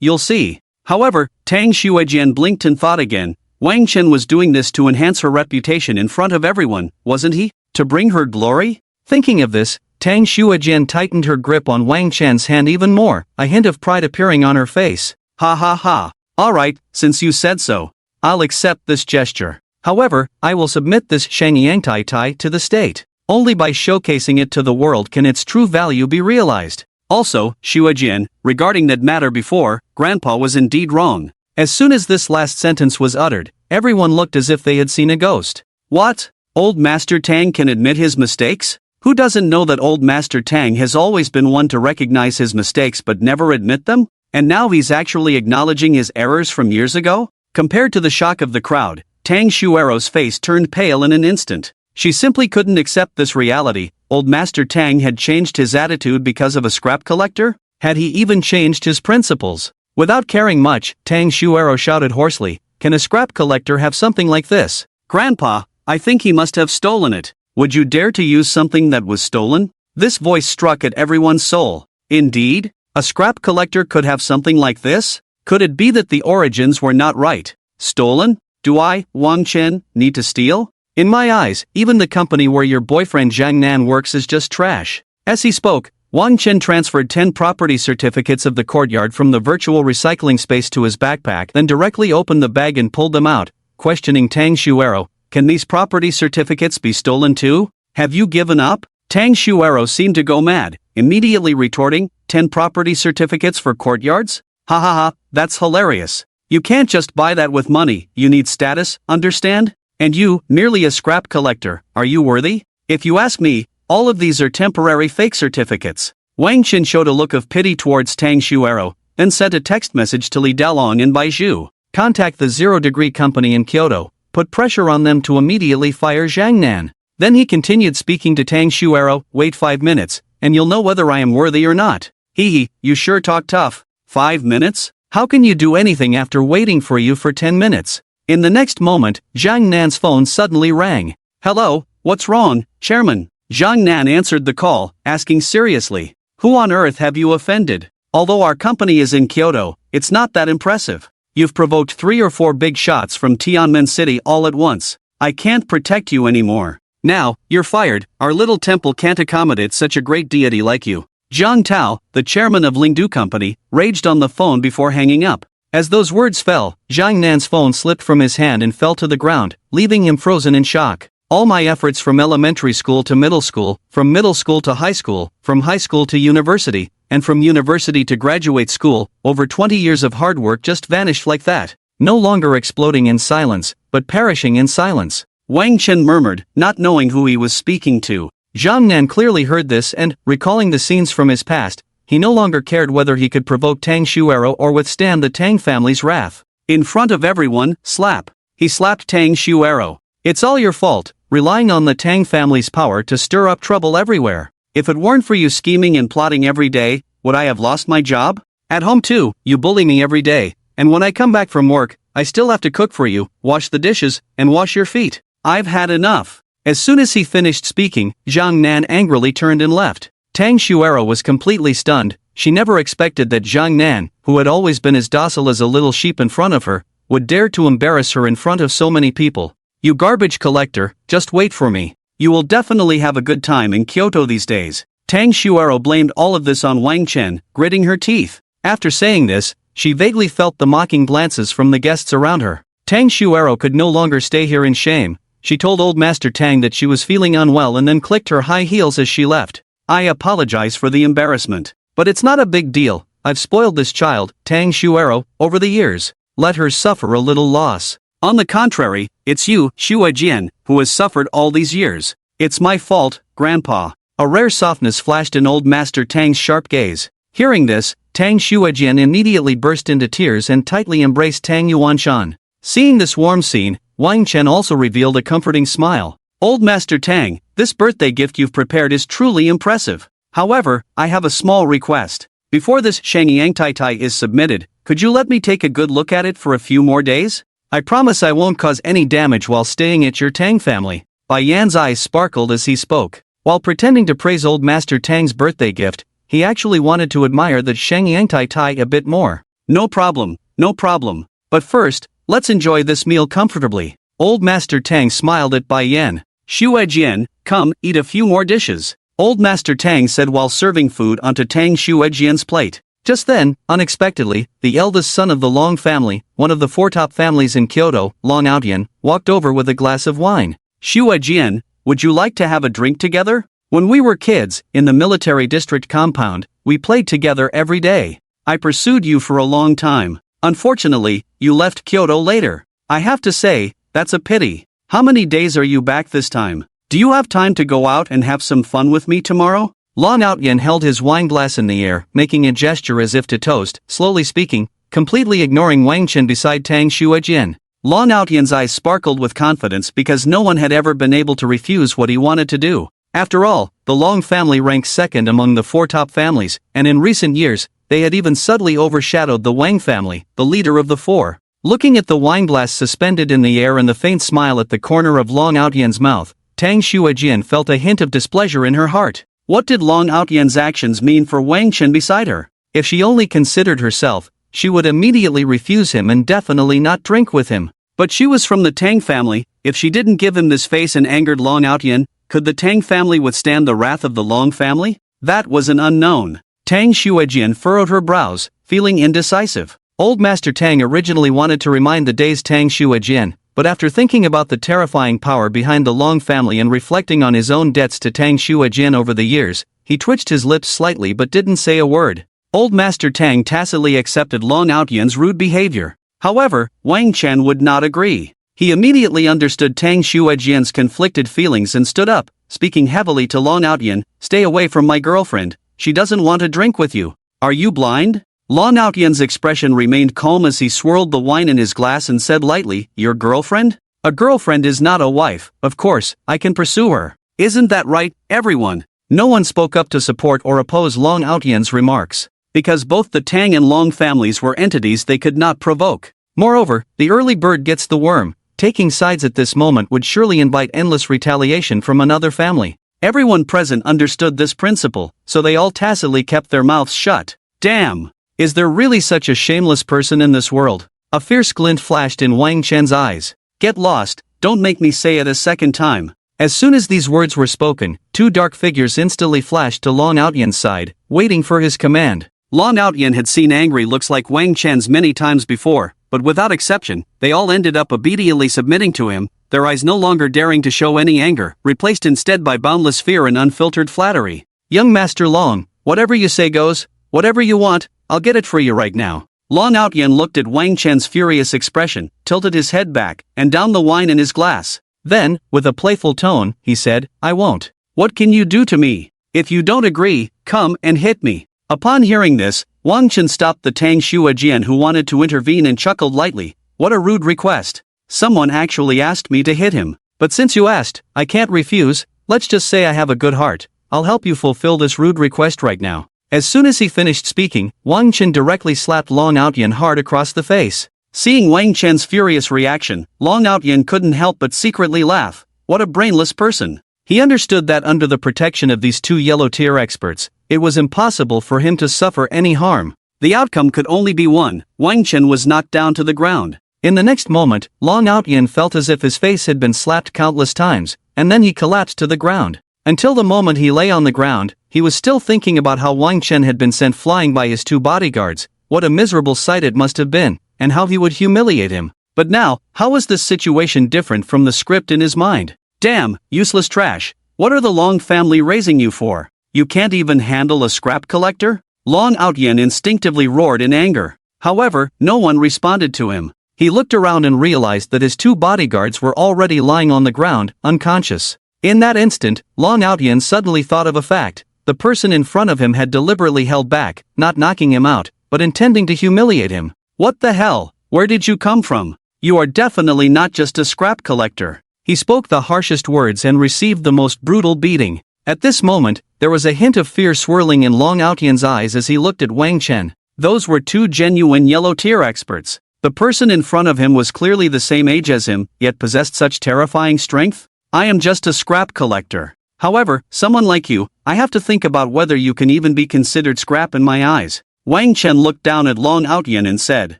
Speaker 1: you'll see. However, Tang Xuejian blinked and thought again. Wang Chen was doing this to enhance her reputation in front of everyone, wasn't he? To bring her glory? Thinking of this, Tang Xuejian tightened her grip on Wang Chen's hand even more, a hint of pride appearing on her face. Ha ha ha. Alright, since you said so, I'll accept this gesture. However, I will submit this Shangyang Tai Tai to the state. Only by showcasing it to the world can its true value be realized. Also, Xuejian, regarding that matter before, Grandpa was indeed wrong. As soon as this last sentence was uttered, everyone looked as if they had seen a ghost. What? Old Master Tang can admit his mistakes? Who doesn't know that old Master Tang has always been one to recognize his mistakes but never admit them? And now he's actually acknowledging his errors from years ago? Compared to the shock of the crowd, Tang Xuero's face turned pale in an instant. She simply couldn't accept this reality. Old Master Tang had changed his attitude because of a scrap collector? Had he even changed his principles? Without caring much, Tang Xuero shouted hoarsely, "Can a scrap collector have something like this? Grandpa, I think he must have stolen it. Would you dare to use something that was stolen?" This voice struck at everyone's soul. Indeed? A scrap collector could have something like this? Could it be that the origins were not right? Stolen? Do I, Wang Chen, need to steal? In my eyes, even the company where your boyfriend Zhang Nan works is just trash. As he spoke, Wang Chen transferred 10 property certificates of the courtyard from the virtual recycling space to his backpack, then directly opened the bag and pulled them out, questioning Tang Xuero. Can these property certificates be stolen too? Have you given up? Tang Xuero seemed to go mad, immediately retorting, 10 property certificates for courtyards? Ha ha ha, that's hilarious. You can't just buy that with money, you need status, understand? And you, merely a scrap collector, are you worthy? If you ask me, all of these are temporary fake certificates. Wang Chen showed a look of pity towards Tang Xuero, then sent a text message to Li Dalong and Bai Zhu. Contact the Zero Degree Company in Kyoto, put pressure on them to immediately fire Zhang Nan. Then he continued speaking to Tang Xuero, wait 5 minutes, and you'll know whether I am worthy or not. Hee, you sure talk tough. 5 minutes? How can you do anything after waiting for you for 10 minutes? In the next moment, Zhang Nan's phone suddenly rang. Hello, what's wrong, Chairman? Zhang Nan answered the call, asking seriously, who on earth have you offended? Although our company is in Kyoto, it's not that impressive. You've provoked 3 or 4 big shots from Tianmen City all at once. I can't protect you anymore. Now, you're fired. Our little temple can't accommodate such a great deity like you. Zhang Tao, the chairman of Lingdu Company, raged on the phone before hanging up. As those words fell, Zhang Nan's phone slipped from his hand and fell to the ground, leaving him frozen in shock. All my efforts from elementary school to middle school, from middle school to high school, from high school to university, and from university to graduate school, over 20 years of hard work just vanished like that, no longer exploding in silence, but perishing in silence. Wang Chen murmured, not knowing who he was speaking to. Zhang Nan clearly heard this and, recalling the scenes from his past, he no longer cared whether he could provoke Tang Xuero or withstand the Tang family's wrath. In front of everyone, slap. He slapped Tang Xuero. It's all your fault, relying on the Tang family's power to stir up trouble everywhere. If it weren't for you scheming and plotting every day, would I have lost my job? At home too, you bully me every day, and when I come back from work, I still have to cook for you, wash the dishes, and wash your feet. I've had enough. As soon as he finished speaking, Zhang Nan angrily turned and left. Tang Xuero was completely stunned. She never expected that Zhang Nan, who had always been as docile as a little sheep in front of her, would dare to embarrass her in front of so many people. You garbage collector, just wait for me. You will definitely have a good time in Kyoto these days. Tang Xuero blamed all of this on Wang Chen, gritting her teeth. After saying this, she vaguely felt the mocking glances from the guests around her. Tang Xuero could no longer stay here in shame. She told Old Master Tang that she was feeling unwell and then clicked her high heels as she left. I apologize for the embarrassment. But it's not a big deal. I've spoiled this child, Tang Xuero, over the years. Let her suffer a little loss. On the contrary, it's you, Xue Jian, who has suffered all these years. It's my fault, Grandpa. A rare softness flashed in Old Master Tang's sharp gaze. Hearing this, Tang Xuejian immediately burst into tears and tightly embraced Tang Yuanshan. Seeing this warm scene, Wang Chen also revealed a comforting smile. Old Master Tang, this birthday gift you've prepared is truly impressive. However, I have a small request. Before this Shangyang Tai Tai is submitted, could you let me take a good look at it for a few more days? I promise I won't cause any damage while staying at your Tang family. Bai Yan's eyes sparkled as he spoke. While pretending to praise Old Master Tang's birthday gift, he actually wanted to admire the Shangyang Tai Tai a bit more. No problem, no problem. But first, let's enjoy this meal comfortably. Old Master Tang smiled at Bai Yan. Xue Jian, come, eat a few more dishes. Old Master Tang said while serving food onto Tang Xuejian's plate. Just then, unexpectedly, the eldest son of the Long family, one of the four top families in Kyoto, Long Outyan, walked over with a glass of wine. Xue Jian, would you like to have a drink together? When we were kids, in the military district compound, we played together every day. I pursued you for a long time. Unfortunately, you left Kyoto later. I have to say, that's a pity. How many days are you back this time? Do you have time to go out and have some fun with me tomorrow? Long Outyan held his wine glass in the air, making a gesture as if to toast, slowly speaking, completely ignoring Wang Chen beside Tang Xuejian. Long Outyan's eyes sparkled with confidence because no one had ever been able to refuse what he wanted to do. After all, the Long family ranks second among the four top families, and in recent years, they had even subtly overshadowed the Wang family, the leader of the four. Looking at the wine glass suspended in the air and the faint smile at the corner of Long Outyan's mouth, Tang Xuejian felt a hint of displeasure in her heart. What did Long Outyan's actions mean for Wang Chen beside her? If she only considered herself, she would immediately refuse him and definitely not drink with him. But she was from the Tang family. If she didn't give him this face and angered Long Outyan, could the Tang family withstand the wrath of the Long family? That was an unknown. Tang Xuejian furrowed her brows, feeling indecisive. Old Master Tang originally wanted to remind the dazed Tang Xuejian, but after thinking about the terrifying power behind the Long family and reflecting on his own debts to Tang Xuejian over the years, he twitched his lips slightly but didn't say a word. Old Master Tang tacitly accepted Long Outyan's rude behavior. However, Wang Chen would not agree. He immediately understood Tang Xuejian's conflicted feelings and stood up, speaking heavily to Long Outyan, "Stay away from my girlfriend, she doesn't want to drink with you. Are you blind?" Long Outyan's expression remained calm as he swirled the wine in his glass and said lightly, "Your girlfriend? A girlfriend is not a wife, of course, I can pursue her. Isn't that right, everyone?" No one spoke up to support or oppose Long Outyan's remarks. Because both the Tang and Long families were entities they could not provoke. Moreover, the early bird gets the worm. Taking sides at this moment would surely invite endless retaliation from another family. Everyone present understood this principle, so they all tacitly kept their mouths shut. Damn! Is there really such a shameless person in this world? A fierce glint flashed in Wang Chen's eyes. Get lost, don't make me say it a second time. As soon as these words were spoken, two dark figures instantly flashed to Long Outyan's side, waiting for his command. Long Outyan had seen angry looks like Wang Chen's many times before, but without exception, they all ended up obediently submitting to him, their eyes no longer daring to show any anger, replaced instead by boundless fear and unfiltered flattery. Young Master Long, whatever you say goes, whatever you want, I'll get it for you right now. Long Outyan looked at Wang Chen's furious expression, tilted his head back, and downed the wine in his glass. Then, with a playful tone, he said, "I won't. What can you do to me? If you don't agree, come and hit me." Upon hearing this, Wang Chen stopped the Tang Xuejian who wanted to intervene and chuckled lightly. What a rude request. Someone actually asked me to hit him. But since you asked, I can't refuse. Let's just say I have a good heart. I'll help you fulfill this rude request right now. As soon as he finished speaking, Wang Chen directly slapped Long Outyan hard across the face. Seeing Wang Chen's furious reaction, Long Outyan couldn't help but secretly laugh. What a brainless person. He understood that under the protection of these two yellow-tier experts, it was impossible for him to suffer any harm. The outcome could only be one. Wang Chen was knocked down to the ground. In the next moment, Long Outyen felt as if his face had been slapped countless times, and then he collapsed to the ground. Until the moment he lay on the ground, he was still thinking about how Wang Chen had been sent flying by his 2 bodyguards, what a miserable sight it must have been, and how he would humiliate him. But now, how was this situation different from the script in his mind? Damn, useless trash. What are the Long family raising you for? You can't even handle a scrap collector? Long Outyen instinctively roared in anger. However, no one responded to him. He looked around and realized that his 2 bodyguards were already lying on the ground, unconscious. In that instant, Long Outyen suddenly thought of a fact. The person in front of him had deliberately held back, not knocking him out, but intending to humiliate him. What the hell? Where did you come from? You are definitely not just a scrap collector. He spoke the harshest words and received the most brutal beating. At this moment, there was a hint of fear swirling in Long Outyen's eyes as he looked at Wang Chen. Those were 2 genuine yellow-tier experts. The person in front of him was clearly the same age as him, yet possessed such terrifying strength. I am just a scrap collector. However, someone like you, I have to think about whether you can even be considered scrap in my eyes. Wang Chen looked down at Long Outyen and said.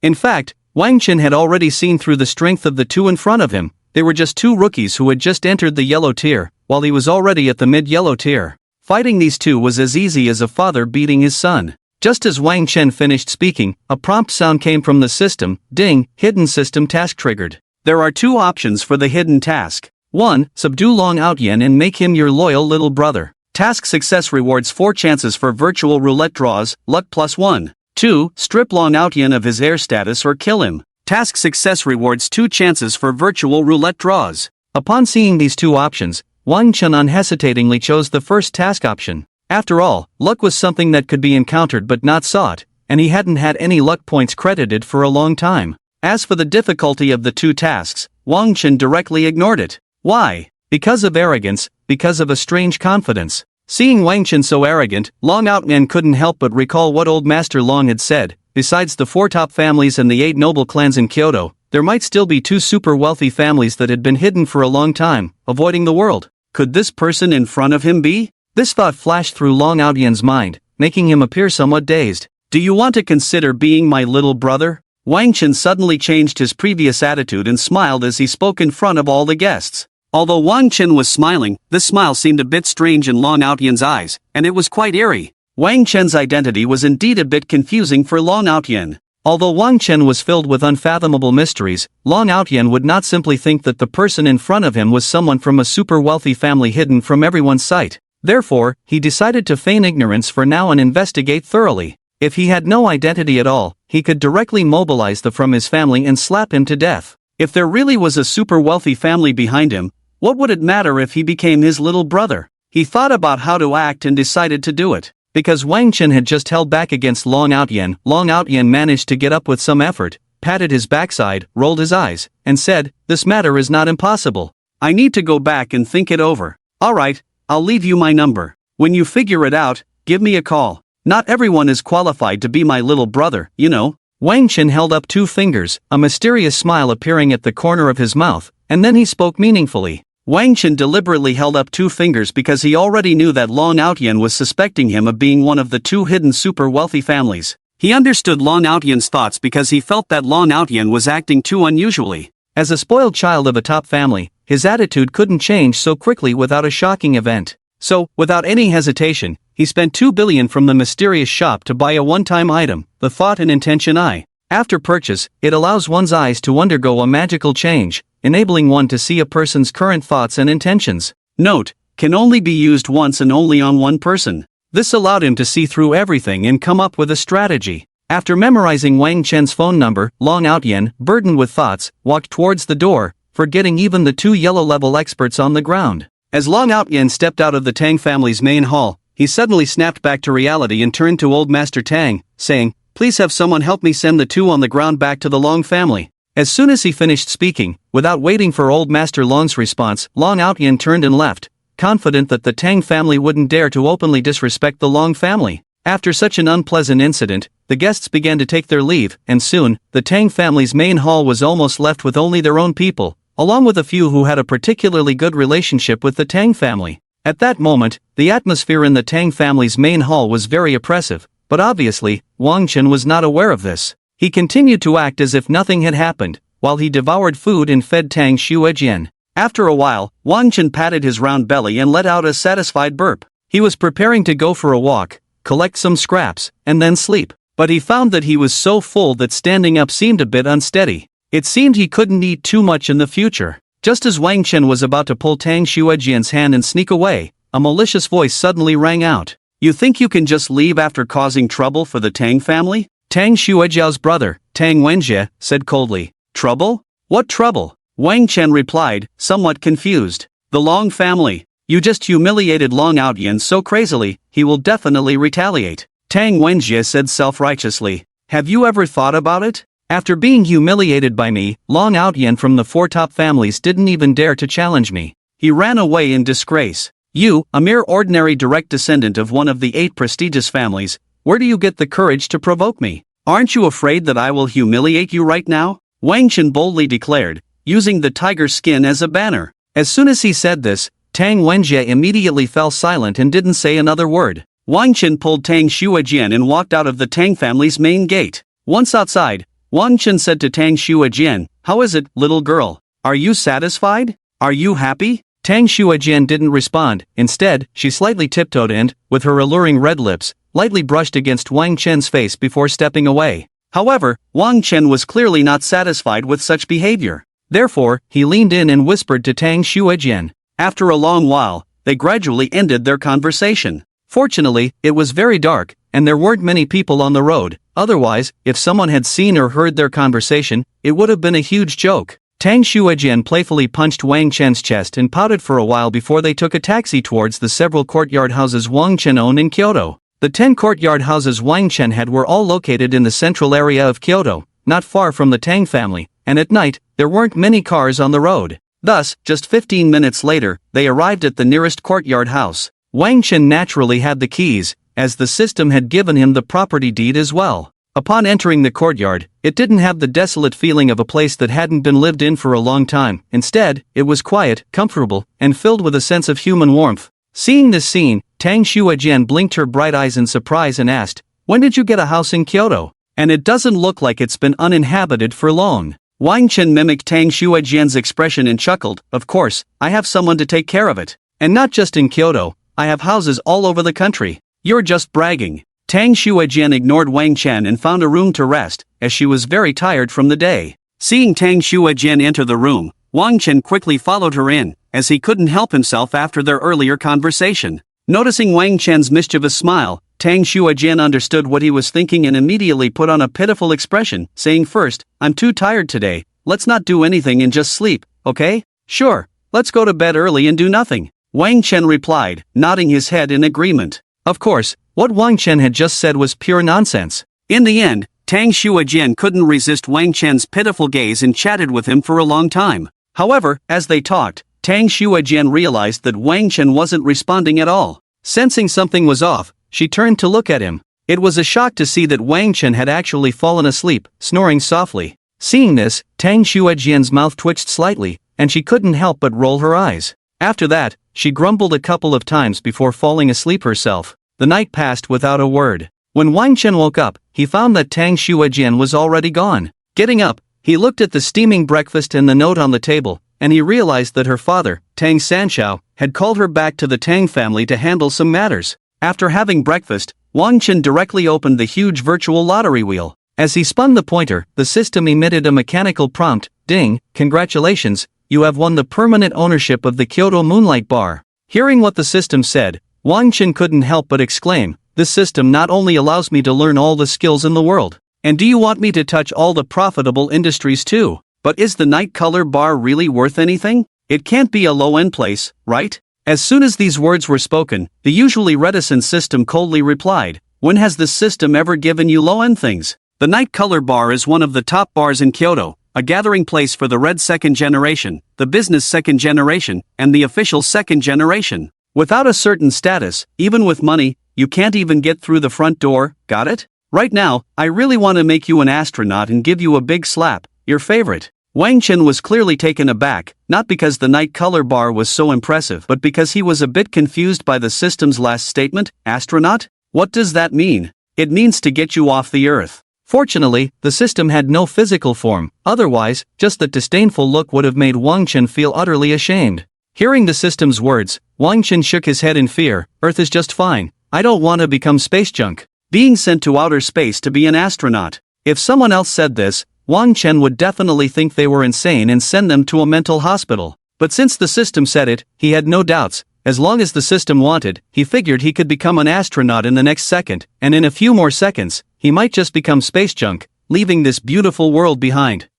Speaker 1: In fact, Wang Chen had already seen through the strength of the 2 in front of him. They were just 2 rookies who had just entered the yellow tier, while he was already at the mid-yellow tier. Fighting these 2 was as easy as a father beating his son. Just as Wang Chen finished speaking, a prompt sound came from the system. Ding, hidden system task triggered. There are 2 options for the hidden task. 1. Subdue Long Outyen and make him your loyal little brother. Task success rewards 4 chances for virtual roulette draws, luck +1. 2. Strip Long Outyen of his heir status or kill him. Task success rewards 2 chances for virtual roulette draws. Upon seeing these 2 options, Wang Chen unhesitatingly chose the first task option. After all, luck was something that could be encountered but not sought, and he hadn't had any luck points credited for a long time. As for the difficulty of the 2 tasks, Wang Chen directly ignored it. Why? Because of arrogance, because of a strange confidence. Seeing Wang Chen so arrogant, Long Outyen couldn't help but recall what old Master Long had said. Besides the 4 top families and the 8 noble clans in Kyoto, there might still be 2 super wealthy families that had been hidden for a long time, avoiding the world. Could this person in front of him be? This thought flashed through Long Outyen's mind, making him appear somewhat dazed. Do you want to consider being my little brother? Wang Chen suddenly changed his previous attitude and smiled as he spoke in front of all the guests. Although Wang Chen was smiling, this smile seemed a bit strange in Long Outyen's eyes, and it was quite eerie. Wang Chen's identity was indeed a bit confusing for Long Outyen. Although Wang Chen was filled with unfathomable mysteries, Long Outyen would not simply think that the person in front of him was someone from a super wealthy family hidden from everyone's sight. Therefore, he decided to feign ignorance for now and investigate thoroughly. If he had no identity at all, he could directly mobilize the from his family and slap him to death. If there really was a super wealthy family behind him, what would it matter if he became his little brother? He thought about how to act and decided to do it. Because Wang Chen had just held back against Long Outyen managed to get up with some effort, patted his backside, rolled his eyes, and said, "This matter is not impossible. I need to go back and think it over. Alright, I'll leave you my number. When you figure it out, give me a call. Not everyone is qualified to be my little brother, you know." Wang Chen held up 2 fingers, a mysterious smile appearing at the corner of his mouth, and then he spoke meaningfully. Wang Chen deliberately held up 2 fingers because he already knew that Long Outyen was suspecting him of being one of the 2 hidden super wealthy families. He understood Long Outyen's thoughts because he felt that Long Outyen was acting too unusually. As a spoiled child of a top family, his attitude couldn't change so quickly without a shocking event. So, without any hesitation, he spent 2 billion from the mysterious shop to buy a one-time item, the Thought and Intention Eye. After purchase, it allows one's eyes to undergo a magical change, enabling one to see a person's current thoughts and intentions. Note, can only be used once and only on one person. This allowed him to see through everything and come up with a strategy. After memorizing Wang Chen's phone number, Long Outyen, burdened with thoughts, walked towards the door, forgetting even the 2 yellow-level experts on the ground. As Long Outyen stepped out of the Tang family's main hall, he suddenly snapped back to reality and turned to old Master Tang, saying, "Please have someone help me send the 2 on the ground back to the Long family." As soon as he finished speaking, without waiting for old Master Long's response, Long Outyen turned and left, confident that the Tang family wouldn't dare to openly disrespect the Long family. After such an unpleasant incident, the guests began to take their leave, and soon, the Tang family's main hall was almost left with only their own people, along with a few who had a particularly good relationship with the Tang family. At that moment, the atmosphere in the Tang family's main hall was very oppressive, but obviously, Wang Chen was not aware of this. He continued to act as if nothing had happened, while he devoured food and fed Tang Xuejian. After a while, Wang Chen patted his round belly and let out a satisfied burp. He was preparing to go for a walk, collect some scraps, and then sleep. But he found that he was so full that standing up seemed a bit unsteady. It seemed he couldn't eat too much in the future. Just as Wang Chen was about to pull Tang Xuejian's hand and sneak away, a malicious voice suddenly rang out. "You think you can just leave after causing trouble for the Tang family?" Tang Xuejiao's brother, Tang Wenjie, said coldly. "Trouble? What trouble?" Wang Chen replied, somewhat confused. "The Long family. You just humiliated Long Outyan so crazily, he will definitely retaliate." Tang Wenjie said self-righteously. "Have you ever thought about it? After being humiliated by me, Long Outyan from the four top families didn't even dare to challenge me. He ran away in disgrace. You, a mere ordinary direct descendant of one of the 8 prestigious families, where do you get the courage to provoke me? Aren't you afraid that I will humiliate you right now?" Wang Chen boldly declared, using the tiger skin as a banner. As soon as he said this, Tang Wenjie immediately fell silent and didn't say another word. Wang Chen pulled Tang Xuejian and walked out of the Tang family's main gate. Once outside, Wang Chen said to Tang Xuejian, "How is it, little girl? Are you satisfied? Are you happy?" Tang Xuejian didn't respond. Instead, she slightly tiptoed and, with her alluring red lips, lightly brushed against Wang Chen's face before stepping away. However, Wang Chen was clearly not satisfied with such behavior. Therefore, he leaned in and whispered to Tang Xuejian. After a long while, they gradually ended their conversation. Fortunately, it was very dark, and there weren't many people on the road. Otherwise, if someone had seen or heard their conversation, it would have been a huge joke. Tang Xuejian playfully punched Wang Chen's chest and pouted for a while before they took a taxi towards the several courtyard houses Wang Chen owned in Kyoto. The 10 courtyard houses Wang Chen had were all located in the central area of Kyoto, not far from the Tang family, and at night, there weren't many cars on the road. Thus, just 15 minutes later, they arrived at the nearest courtyard house. Wang Chen naturally had the keys, as the system had given him the property deed as well. Upon entering the courtyard, it didn't have the desolate feeling of a place that hadn't been lived in for a long time. Instead, it was quiet, comfortable, and filled with a sense of human warmth. Seeing this scene, Tang Xuejian blinked her bright eyes in surprise and asked, "When did you get a house in Kyoto? And it doesn't look like it's been uninhabited for long." Wang Chen mimicked Tang Xuejian's expression and chuckled, "Of course, I have someone to take care of it. And not just in Kyoto, I have houses all over the country. You're just bragging." Tang Xuejian ignored Wang Chen and found a room to rest, as she was very tired from the day. Seeing Tang Xuejian enter the room, Wang Chen quickly followed her in, as he couldn't help himself after their earlier conversation. Noticing Wang Chen's mischievous smile, Tang Xuejian understood what he was thinking and immediately put on a pitiful expression, saying first, "I'm too tired today, let's not do anything and just sleep, okay? Sure, let's go to bed early and do nothing." Wang Chen replied, nodding his head in agreement. Of course, what Wang Chen had just said was pure nonsense. In the end, Tang Xuejian couldn't resist Wang Chen's pitiful gaze and chatted with him for a long time. However, as they talked, Tang Xuejian realized that Wang Chen wasn't responding at all. Sensing something was off, she turned to look at him. It was a shock to see that Wang Chen had actually fallen asleep, snoring softly. Seeing this, Tang Xuejian's mouth twitched slightly, and she couldn't help but roll her eyes. After that, she grumbled a couple of times before falling asleep herself. The night passed without a word. When Wang Chen woke up, he found that Tang Xuejian was already gone. Getting up, he looked at the steaming breakfast and the note on the table, and he realized that her father, Tang Sanshao, had called her back to the Tang family to handle some matters. After having breakfast, Wang Chen directly opened the huge virtual lottery wheel. As he spun the pointer, the system emitted a mechanical prompt, "Ding, congratulations, you have won the permanent ownership of the Kyoto Moonlight Bar." Hearing what the system said, Wang Chen couldn't help but exclaim, "This system not only allows me to learn all the skills in the world, and do you want me to touch all the profitable industries too? But is the night color bar really worth anything? It can't be a low-end place, right?" As soon as these words were spoken, the usually reticent system coldly replied, "When has this system ever given you low-end things? The Night Color Bar is one of the top bars in Kyoto, a gathering place for the Red Second Generation, the Business Second Generation, and the Official Second Generation. Without a certain status, even with money, you can't even get through the front door, got it? Right now, I really want to make you an astronaut and give you a big slap, your favorite." Wang Chen was clearly taken aback, not because the Night Color Bar was so impressive but because he was a bit confused by the system's last statement, astronaut? What does that mean? It means to get you off the Earth. Fortunately, the system had no physical form, otherwise, just that disdainful look would have made Wang Chen feel utterly ashamed. Hearing the system's words, Wang Chen shook his head in fear. Earth is just fine. I don't want to become space junk. Being sent to outer space to be an astronaut. If someone else said this, Wang Chen would definitely think they were insane and send them to a mental hospital. But since the system said it, he had no doubts. As long as the system wanted, he figured he could become an astronaut in the next second, and in a few more seconds, he might just become space junk, leaving this beautiful world behind.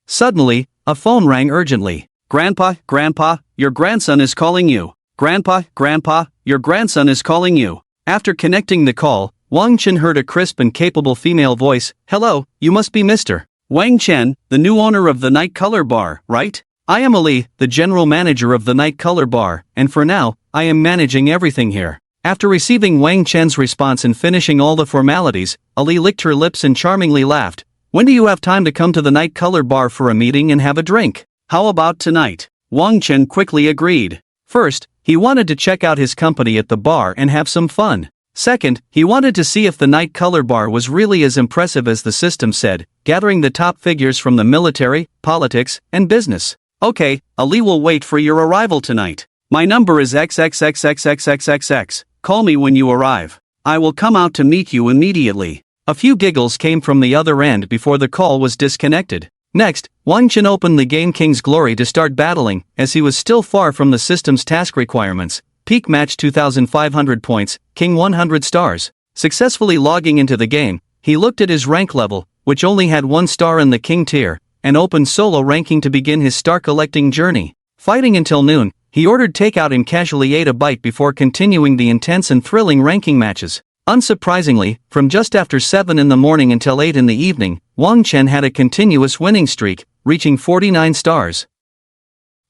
Speaker 1: Suddenly, a phone rang urgently. Grandpa, Grandpa, your grandson is calling you. Grandpa, Grandpa, your grandson is calling you. After connecting the call, Wang Chen heard a crisp and capable female voice. Hello, you must be Mr. Wang Chen, the new owner of the Night Color Bar, right? I am Ali, the general manager of the Night Color Bar, and for now, I am managing everything here. After receiving Wang Chen's response and finishing all the formalities, Ali licked her lips and charmingly laughed. When do you have time to come to the Night Color Bar for a meeting and have a drink? How about tonight? Wang Chen quickly agreed. First, he wanted to check out his company at the bar and have some fun. Second, he wanted to see if the Night Color Bar was really as impressive as the system said, gathering the top figures from the military, politics, and business. Okay, Ali will wait for your arrival tonight. My number is XXXXXXXX. Call me when you arrive. I will come out to meet you immediately. A few giggles came from the other end before the call was disconnected. Next, Wang Chen opened the game King's Glory to start battling, as he was still far from the system's task requirements. Peak match 2,500 points, King 100 stars. Successfully logging into the game, he looked at his rank level, which only had 1 star in the King tier, and opened solo ranking to begin his star collecting journey. Fighting until noon, he ordered takeout and casually ate a bite before continuing the intense and thrilling ranking matches. Unsurprisingly, from just after 7 in the morning until 8 in the evening, Wang Chen had a continuous winning streak, reaching 49 stars.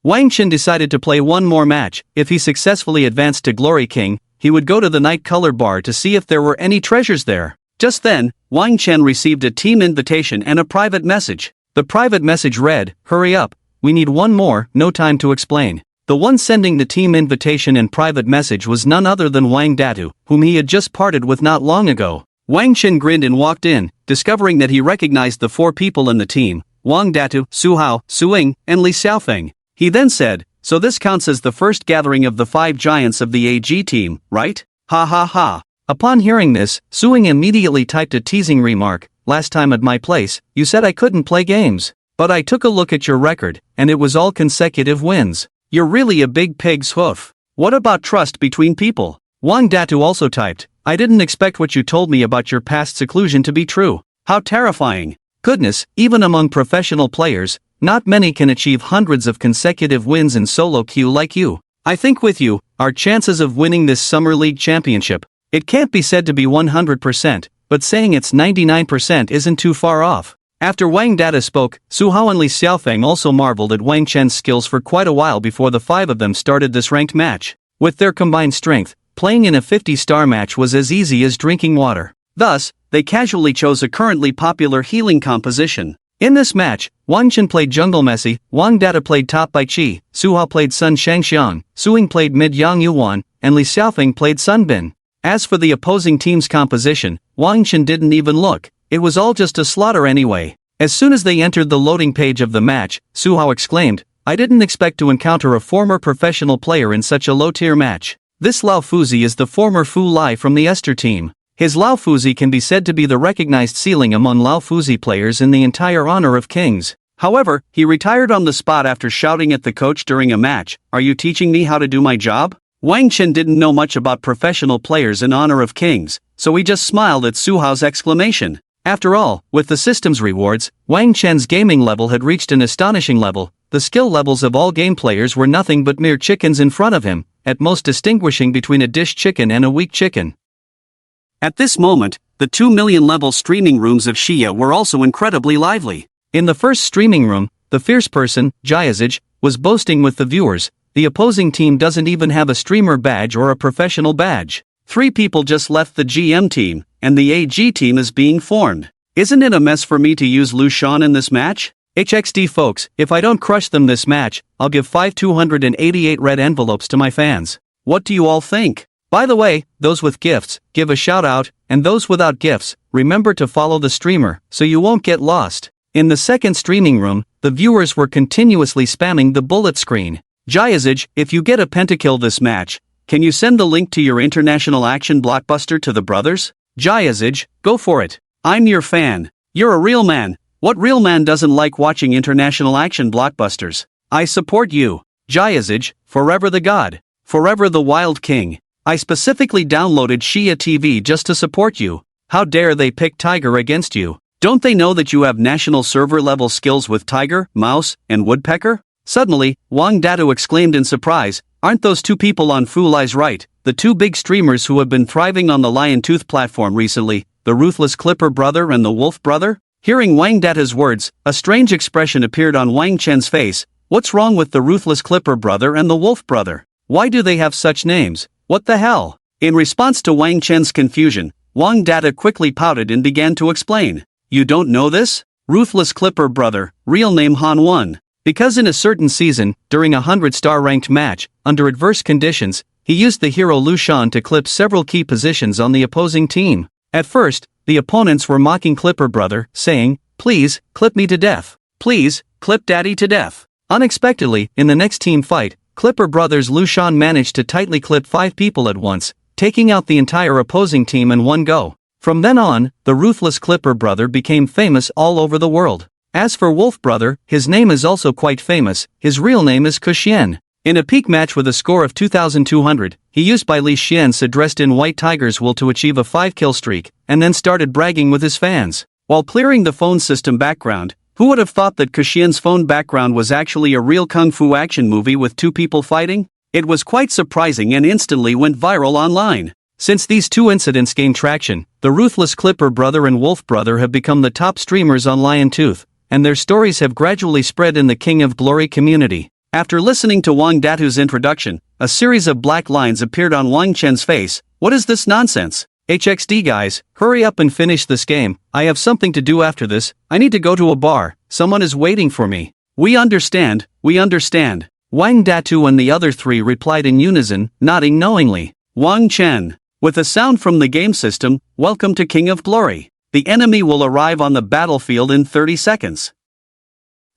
Speaker 1: Wang Chen decided to play one more match. If he successfully advanced to Glory King, he would go to the Night Color Bar to see if there were any treasures there. Just then, Wang Chen received a team invitation and a private message. The private message read, "Hurry up, we need one more, no time to explain." The one sending the team invitation and private message was none other than Wang Datu, whom he had just parted with not long ago. Wang Chen grinned and walked in, discovering that he recognized the 4 people in the team, Wang Datu, Su Hao, Su Ying, and Li Xiaofeng. He then said, "So this counts as the first gathering of the 5 giants of the AG team, right? Ha ha ha." Upon hearing this, Su Ying immediately typed a teasing remark. "Last time at my place, you said I couldn't play games. But I took a look at your record, and it was all consecutive wins. You're really a big pig's hoof. What about trust between people?" Wang Datu also typed, "I didn't expect what you told me about your past seclusion to be true. How terrifying. Goodness, even among professional players, not many can achieve hundreds of consecutive wins in solo queue like you. I think with you, our chances of winning this Summer League championship, it can't be said to be 100%, but saying it's 99% isn't too far off." After Wang Data spoke, Su Hao and Li Xiaofeng also marveled at Wang Chen's skills for quite a while before the 5 of them started this ranked match. With their combined strength, playing in a 50-star match was as easy as drinking water. Thus, they casually chose a currently popular healing composition. In this match, Wang Chen played Jungle Messi, Wang Data played Top Bai Qi, Su Hao played Sun Shangxiang, Su Ying played Mid Yang Yuan, and Li Xiaofeng played Sun Bin. As for the opposing team's composition, Wang Chen didn't even look. It was all just a slaughter anyway. As soon as they entered the loading page of the match, Su Hao exclaimed, "I didn't expect to encounter a former professional player in such a low-tier match. This Lao Fuzi is the former Fu Lai from the Esther team. His Lao Fuzi can be said to be the recognized ceiling among Lao Fuzi players in the entire honor of kings. However, he retired on the spot after shouting at the coach during a match, 'Are you teaching me how to do my job?' Wang Chen didn't know much about professional players in honor of kings, so he just smiled at Su Hao's exclamation. After all, with the system's rewards, Wang Chen's gaming level had reached an astonishing level. The skill levels of all game players were nothing but mere chickens in front of him, at most distinguishing between a dish chicken and a weak chicken. At this moment, the 2 million level streaming rooms of Xia were also incredibly lively. In the first streaming room, the fierce person, Jiazij, was boasting with the viewers, "The opposing team doesn't even have a streamer badge or a professional badge. 3 people just left the GM team, and the AG team is being formed. Isn't it a mess for me to use Lu Shan in this match? HXD folks, if I don't crush them this match, I'll give 288 red envelopes to my fans. What do you all think? By the way, those with gifts, give a shout out, and those without gifts, remember to follow the streamer, so you won't get lost. In the second streaming room, the viewers were continuously spamming the bullet screen. Jayazij, if you get a pentakill this match, can you send the link to your international action blockbuster to the brothers? Jayazij, go for it. I'm your fan. You're a real man. What real man doesn't like watching international action blockbusters? I support you. Jayazij, forever the god. Forever the wild king. I specifically downloaded Shia TV just to support you. How dare they pick Tiger against you? Don't they know that you have national server level skills with Tiger, Mouse, and Woodpecker? Suddenly, Wang Datu exclaimed in surprise, aren't those two people on Fulai's right, the two big streamers who have been thriving on the Lion Tooth platform recently, the Ruthless Clipper brother and the Wolf brother? Hearing Wang Datu's words, a strange expression appeared on Wang Chen's face. What's wrong with the Ruthless Clipper brother and the Wolf brother? Why do they have such names? What the hell? In response to Wang Chen's confusion, Wang Datu quickly pouted and began to explain. You don't know this? Ruthless Clipper brother, real name Han One. Because in a certain season, during a 100-star ranked match, under adverse conditions, he used the hero Lu Shan to clip several key positions on the opposing team. At first, the opponents were mocking Clipper brother, saying, please, clip me to death. Please, clip daddy to death. Unexpectedly, in the next team fight, Clipper brothers Lu Shan managed to tightly clip 5 people at once, taking out the entire opposing team in one go. From then on, the Ruthless Clipper brother became famous all over the world. As for Wolf brother, his name is also quite famous. His real name is Kuxian. In a peak match with a score of 2,200, he used Bai Li Xiansa dressed in white tiger's wool to achieve a 5-kill streak, and then started bragging with his fans. While clearing the phone system background, who would have thought that Kuxian's phone background was actually a real kung fu action movie with 2 people fighting? It was quite surprising and instantly went viral online. Since these 2 incidents gained traction, the Ruthless Clipper brother and Wolf brother have become the top streamers on Lion Tooth, and their stories have gradually spread in the King of Glory community. After listening to Wang Datu's introduction, a series of black lines appeared on Wang Chen's face. What is this nonsense? HXD guys, hurry up and finish this game. I have something to do after this. I need to go to a bar. Someone is waiting for me. We understand, we understand. Wang Datu and the other 3 replied in unison, nodding knowingly. Wang Chen. With a sound from the game system, welcome to King of Glory. The enemy will arrive on the battlefield in 30 seconds.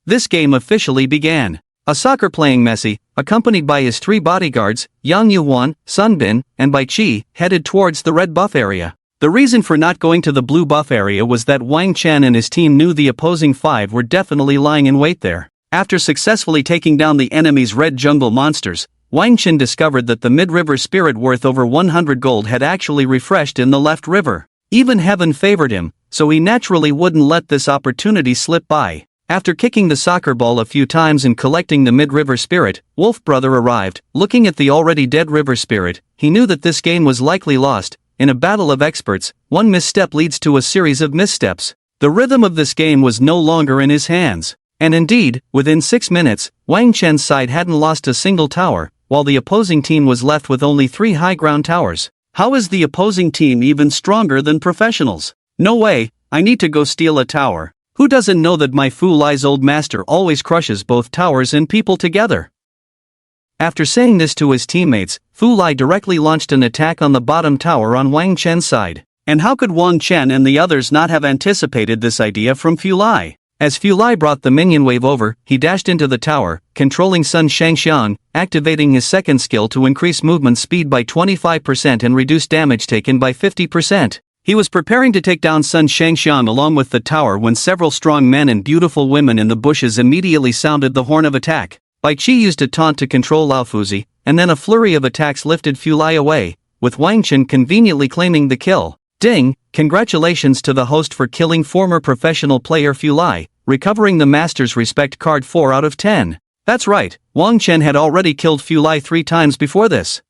Speaker 1: This game officially began. A soccer-playing Messi, accompanied by his 3 bodyguards, Yang Yuan, Sun Bin, and Bai Qi, headed towards the red buff area. The reason for not going to the blue buff area was that Wang Chen and his team knew the opposing 5 were definitely lying in wait there. After successfully taking down the enemy's red jungle monsters, Wang Chen discovered that the mid-river spirit worth over 100 gold had actually refreshed in the left river. Even heaven favored him, so he naturally wouldn't let this opportunity slip by. After kicking the soccer ball a few times and collecting the mid-river spirit, Wolf brother arrived. Looking at the already dead river spirit, he knew that this game was likely lost. In a battle of experts, one misstep leads to a series of missteps. The rhythm of this game was no longer in his hands. And indeed, within 6 minutes, Wang Chen's side hadn't lost a single tower, while the opposing team was left with only 3 high ground towers. How is the opposing team even stronger than professionals? No way, I need to go steal a tower. Who doesn't know that my Fu Lai's old master always crushes both towers and people together? After saying this to his teammates, Fu Lai directly launched an attack on the bottom tower on Wang Chen's side. And how could Wang Chen and the others not have anticipated this idea from Fu Lai? As Fu Lai brought the minion wave over, he dashed into the tower, controlling Sun Shangxiang, activating his second skill to increase movement speed by 25% and reduce damage taken by 50%. He was preparing to take down Sun Shangxiang along with the tower when several strong men and beautiful women in the bushes immediately sounded the horn of attack. Bai Qi used a taunt to control Lao Fuzi, and then a flurry of attacks lifted Fu Lai away, with Wang Chen conveniently claiming the kill. Ding! Congratulations to the host for killing former professional player Fu Lai, recovering the Master's Respect card 4 out of 10. That's right, Wang Chen had already killed Fu Lai 3 times before this.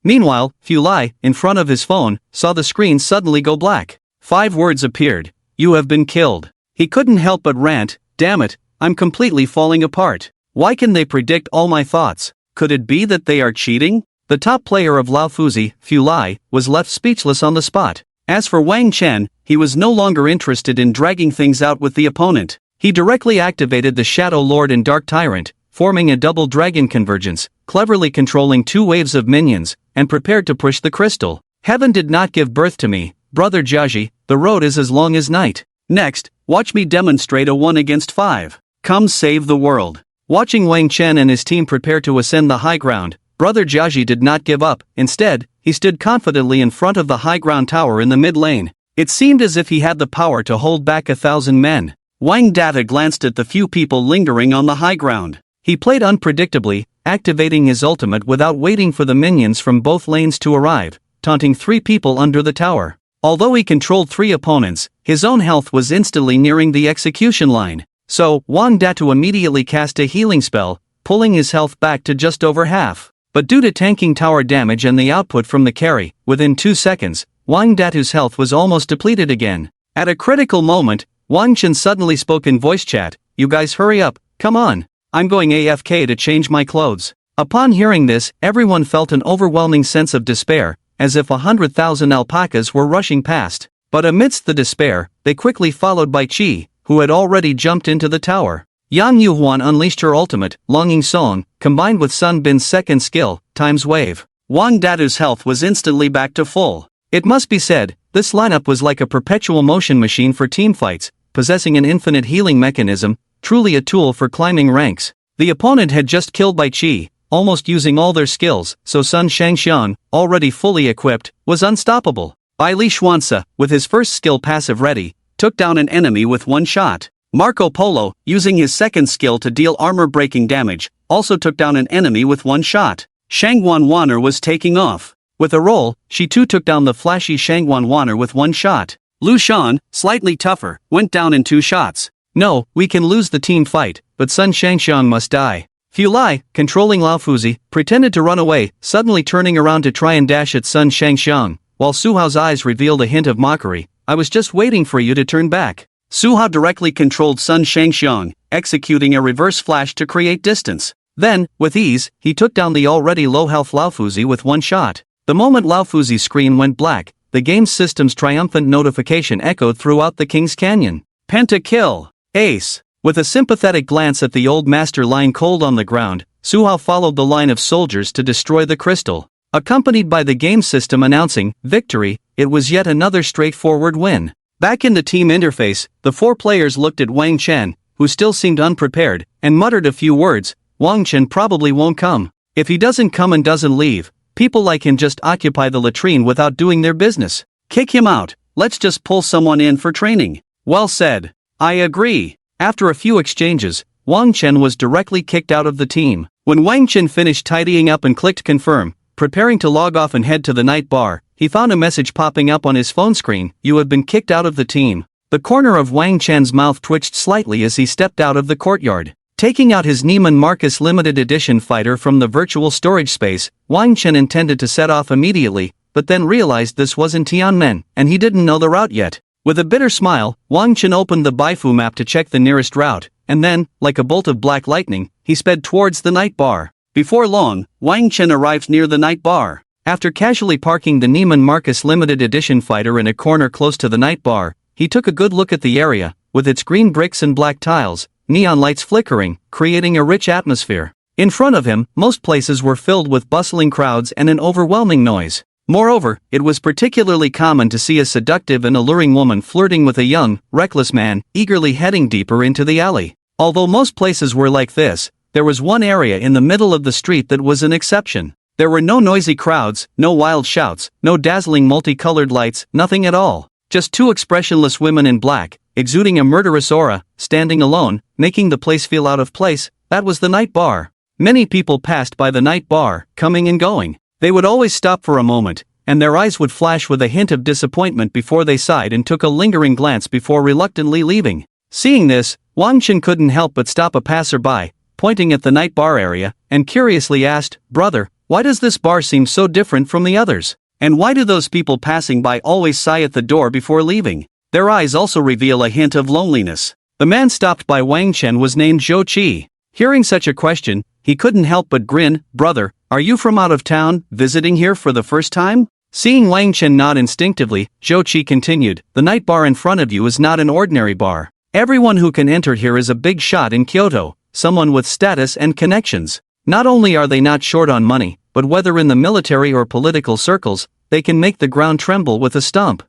Speaker 1: Meanwhile, Fu Lai, in front of his phone, saw the screen suddenly go black. 5 words appeared. You have been killed. He couldn't help but rant, damn it, I'm completely falling apart. Why can they predict all my thoughts? Could it be that they are cheating? The top player of Lao Fuzi, Fu Lai, was left speechless on the spot. As for Wang Chen, he was no longer interested in dragging things out with the opponent. He directly activated the Shadow Lord and Dark Tyrant, forming a double dragon convergence, cleverly controlling 2 waves of minions, and prepared to push the crystal. Heaven did not give birth to me, brother Jiaji, the road is as long as night. Next, watch me demonstrate a 1 against 5. Come save the world. Watching Wang Chen and his team prepare to ascend the high ground, brother Jiaji did not give up. Instead, he stood confidently in front of the high ground tower in the mid lane. It seemed as if he had the power to hold back 1,000 men. Wang Data glanced at the few people lingering on the high ground. He played unpredictably, activating his ultimate without waiting for the minions from both lanes to arrive, taunting 3 people under the tower. Although he controlled 3 opponents, his own health was instantly nearing the execution line. So, Wang Datu immediately cast a healing spell, pulling his health back to just over half. But due to tanking tower damage and the output from the carry, within 2 seconds, Wang Datu's health was almost depleted again. At a critical moment, Wang Chen suddenly spoke in voice chat, "You guys hurry up, come on. I'm going AFK to change my clothes." Upon hearing this, everyone felt an overwhelming sense of despair, as if 100,000 alpacas were rushing past. But amidst the despair, they quickly followed by Qi, who had already jumped into the tower. Yang Yuhuan unleashed her ultimate, Longing Song, combined with Sun Bin's second skill, Time's Wave. Wang Datu's health was instantly back to full. It must be said, this lineup was like a perpetual motion machine for teamfights, possessing an infinite healing mechanism, truly a tool for climbing ranks. The opponent had just killed Bai Qi, almost using all their skills, so Sun Shangxian, already fully equipped, was unstoppable. Bai Li Xuanzi, with his first skill passive ready, took down an enemy with 1 shot. Marco Polo, using his second skill to deal armor-breaking damage, also took down an enemy with 1 shot. Shangguan Wan'er was taking off. With a roll, she too took down the flashy Shangguan Wan'er with 1 shot. Lu Shan, slightly tougher, went down in 2 shots. No, we can lose the team fight, but Sun Shangxian must die. Fu Lai, controlling Lao Fuzi, pretended to run away, suddenly turning around to try and dash at Sun Shangxian, while Su Hao's eyes revealed a hint of mockery. "I was just waiting for you to turn back." Su Hao directly controlled Sun Shangxian, executing a reverse flash to create distance. Then, with ease, he took down the already low-health Lao Fuzi with 1 shot. The moment Lao Fuzi's screen went black, the game system's triumphant notification echoed throughout the King's Canyon. Penta-kill! Ace! With a sympathetic glance at the old master lying cold on the ground, Su Hao followed the line of soldiers to destroy the crystal. Accompanied by the game system announcing, "Victory," it was yet another straightforward win. Back in the team interface, the 4 players looked at Wang Chen, who still seemed unprepared, and muttered a few words. Wang Chen probably won't come. If he doesn't come and doesn't leave, people like him just occupy the latrine without doing their business. Kick him out, let's just pull someone in for training. Well said. I agree. After a few exchanges, Wang Chen was directly kicked out of the team. When Wang Chen finished tidying up and clicked confirm, preparing to log off and head to the night bar, he found a message popping up on his phone screen, "You have been kicked out of the team." The corner of Wang Chen's mouth twitched slightly as he stepped out of the courtyard. Taking out his Neiman Marcus limited edition fighter from the virtual storage space, Wang Chen intended to set off immediately, but then realized this wasn't Tianmen, and he didn't know the route yet. With a bitter smile, Wang Chen opened the Baifu map to check the nearest route, and then, like a bolt of black lightning, he sped towards the night bar. Before long, Wang Chen arrived near the night bar. After casually parking the Neiman Marcus limited edition fighter in a corner close to the night bar, he took a good look at the area, with its green bricks and black tiles, neon lights flickering, creating a rich atmosphere. In front of him, most places were filled with bustling crowds and an overwhelming noise. Moreover, it was particularly common to see a seductive and alluring woman flirting with a young, reckless man, eagerly heading deeper into the alley. Although most places were like this, there was one area in the middle of the street that was an exception. There were no noisy crowds, no wild shouts, no dazzling multicolored lights, nothing at all. Just 2 expressionless women in black, exuding a murderous aura, standing alone, making the place feel out of place. That was the night bar. Many people passed by the night bar, coming and going. They would always stop for a moment, and their eyes would flash with a hint of disappointment before they sighed and took a lingering glance before reluctantly leaving. Seeing this, Wang Chen couldn't help but stop a passerby, pointing at the night bar area, and curiously asked, "Brother, why does this bar seem so different from the others? And why do those people passing by always sigh at the door before leaving?" Their eyes also reveal a hint of loneliness. The man stopped by Wang Chen was named Zhou Qi. Hearing such a question, he couldn't help but grin. "Brother, are you from out of town, visiting here for the first time?" Seeing Wang Chen nod instinctively, Zhou Qi continued, "The night bar in front of you is not an ordinary bar. Everyone who can enter here is a big shot in Kyoto, someone with status and connections. Not only are they not short on money, but whether in the military or political circles, they can make the ground tremble with a stump."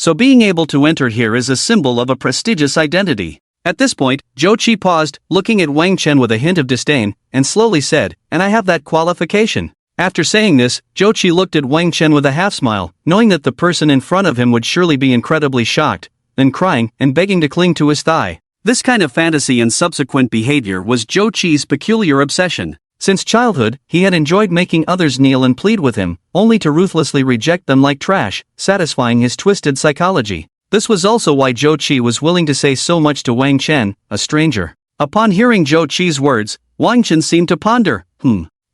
Speaker 1: so being able to enter here is a symbol of a prestigious identity. At this point, Zhou Qi paused, looking at Wang Chen with a hint of disdain, and slowly said, "And I have that qualification." After saying this, Zhou Qi looked at Wang Chen with a half-smile, knowing that the person in front of him would surely be incredibly shocked, then crying and begging to cling to his thigh. This kind of fantasy and subsequent behavior was Zhou Qi's peculiar obsession. Since childhood, he had enjoyed making others kneel and plead with him, only to ruthlessly reject them like trash, satisfying his twisted psychology. This was also why Zhou Qi was willing to say so much to Wang Chen, a stranger. Upon hearing Zhou Qi's words, Wang Chen seemed to ponder,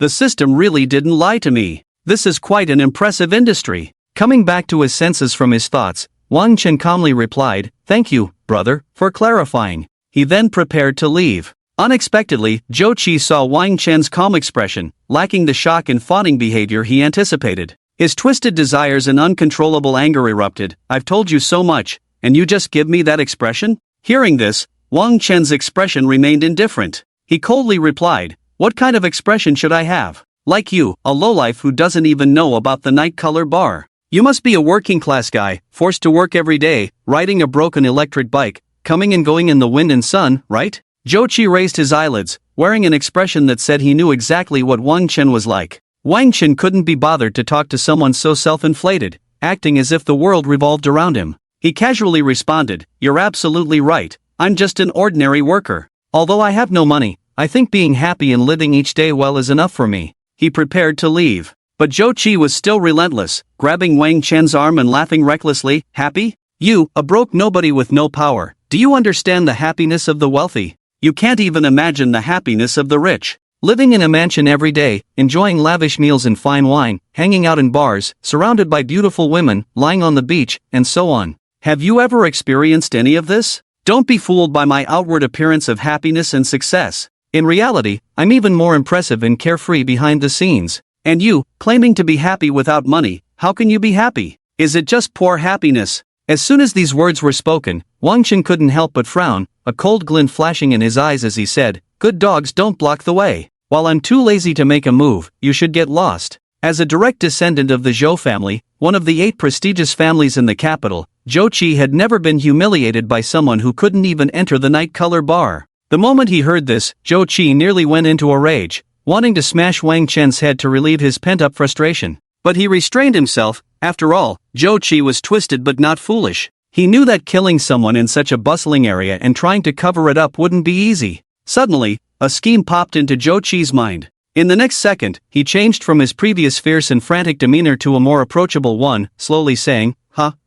Speaker 1: the system really didn't lie to me. This is quite an impressive industry. Coming back to his senses from his thoughts, Wang Chen calmly replied, "Thank you, brother, for clarifying." He then prepared to leave. Unexpectedly, Zhou Qi saw Wang Chen's calm expression, lacking the shock and fawning behavior he anticipated. His twisted desires and uncontrollable anger erupted. "I've told you so much, and you just give me that expression?" Hearing this, Wang Chen's expression remained indifferent. He coldly replied, "What kind of expression should I have? Like you, a lowlife who doesn't even know about the Night Color Bar. You must be a working-class guy, forced to work every day, riding a broken electric bike, coming and going in the wind and sun, right?" Zhou Qi raised his eyelids, wearing an expression that said he knew exactly what Wang Chen was like. Wang Chen couldn't be bothered to talk to someone so self-inflated, acting as if the world revolved around him. He casually responded, "You're absolutely right, I'm just an ordinary worker. Although I have no money, I think being happy and living each day well is enough for me." He prepared to leave. But Zhou Qi was still relentless, grabbing Wang Chen's arm and laughing recklessly. "Happy? You, a broke nobody with no power. Do you understand the happiness of the wealthy? You can't even imagine the happiness of the rich. Living in a mansion every day, enjoying lavish meals and fine wine, hanging out in bars, surrounded by beautiful women, lying on the beach, and so on. Have you ever experienced any of this? Don't be fooled by my outward appearance of happiness and success. In reality, I'm even more impressive and carefree behind the scenes. And you, claiming to be happy without money, how can you be happy? Is it just poor happiness?" As soon as these words were spoken, Wang Chen couldn't help but frown, a cold glint flashing in his eyes as he said, "Good dogs don't block the way. While I'm too lazy to make a move, you should get lost." As a direct descendant of the Zhou family, one of the 8 prestigious families in the capital, Zhou Qi had never been humiliated by someone who couldn't even enter the Night Color Bar. The moment he heard this, Zhou Qi nearly went into a rage, wanting to smash Wang Chen's head to relieve his pent-up frustration. But he restrained himself. After all, Zhou Qi was twisted but not foolish. He knew that killing someone in such a bustling area and trying to cover it up wouldn't be easy. Suddenly, a scheme popped into Zhou Qi's mind. In the next second, he changed from his previous fierce and frantic demeanor to a more approachable one, slowly saying,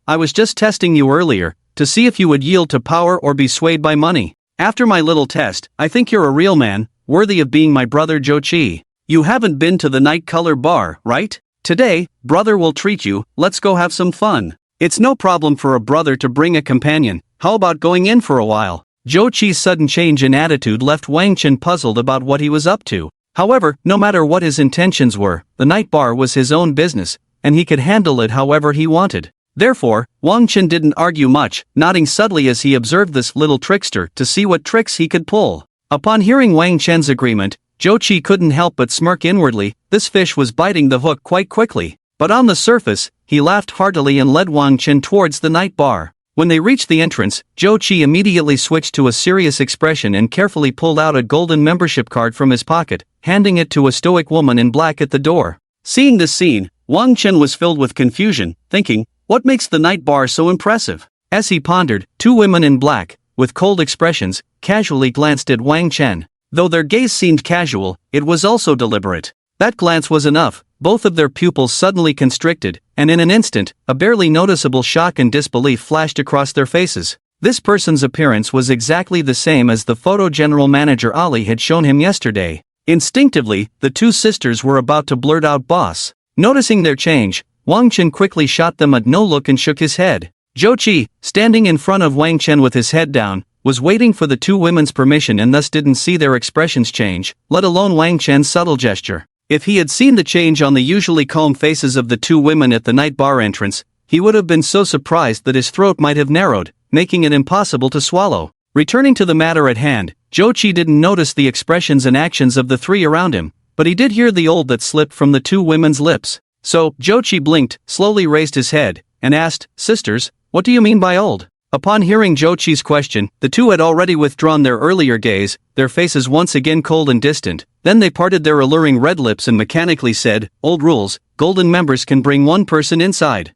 Speaker 1: I was just testing you earlier, to see if you would yield to power or be swayed by money. After my little test, I think you're a real man, worthy of being my brother Zhou Qi. You haven't been to the Night Color Bar, right? Today, brother will treat you, let's go have some fun. It's no problem for a brother to bring a companion, how about going in for a while?" Zhou Qi's sudden change in attitude left Wang Chen puzzled about what he was up to. However, no matter what his intentions were, the night bar was his own business, and he could handle it however he wanted. Therefore, Wang Chen didn't argue much, nodding subtly as he observed this little trickster to see what tricks he could pull. Upon hearing Wang Chen's agreement, Zhou Qi couldn't help but smirk inwardly. This fish was biting the hook quite quickly. But on the surface, he laughed heartily and led Wang Chen towards the night bar. When they reached the entrance, Zhou Qi immediately switched to a serious expression and carefully pulled out a golden membership card from his pocket, handing it to a stoic woman in black at the door. Seeing this scene, Wang Chen was filled with confusion, thinking, what makes the night bar so impressive? As he pondered, 2 women in black, with cold expressions, casually glanced at Wang Chen. Though their gaze seemed casual, it was also deliberate. That glance was enough. Both of their pupils suddenly constricted, and in an instant, a barely noticeable shock and disbelief flashed across their faces. This person's appearance was exactly the same as the photo general manager Ali had shown him yesterday. Instinctively, the 2 sisters were about to blurt out "boss." Noticing their change, Wang Chen quickly shot them a no look and shook his head. Zhou Qi, standing in front of Wang Chen with his head down, was waiting for the 2 women's permission and thus didn't see their expressions change, let alone Wang Chen's subtle gesture. If he had seen the change on the usually calm faces of the 2 women at the night bar entrance, he would have been so surprised that his throat might have narrowed, making it impossible to swallow. Returning to the matter at hand, Zhou Qi didn't notice the expressions and actions of the 3 around him, but he did hear the old that slipped from the 2 women's lips. So, Zhou Qi blinked, slowly raised his head, and asked, "Sisters, What do you mean by old? Upon hearing Zhou Qi's question, the two had already withdrawn their earlier gaze, their faces once again cold and distant. Then they parted their alluring red lips and mechanically said, "Old rules, golden members can bring one person inside."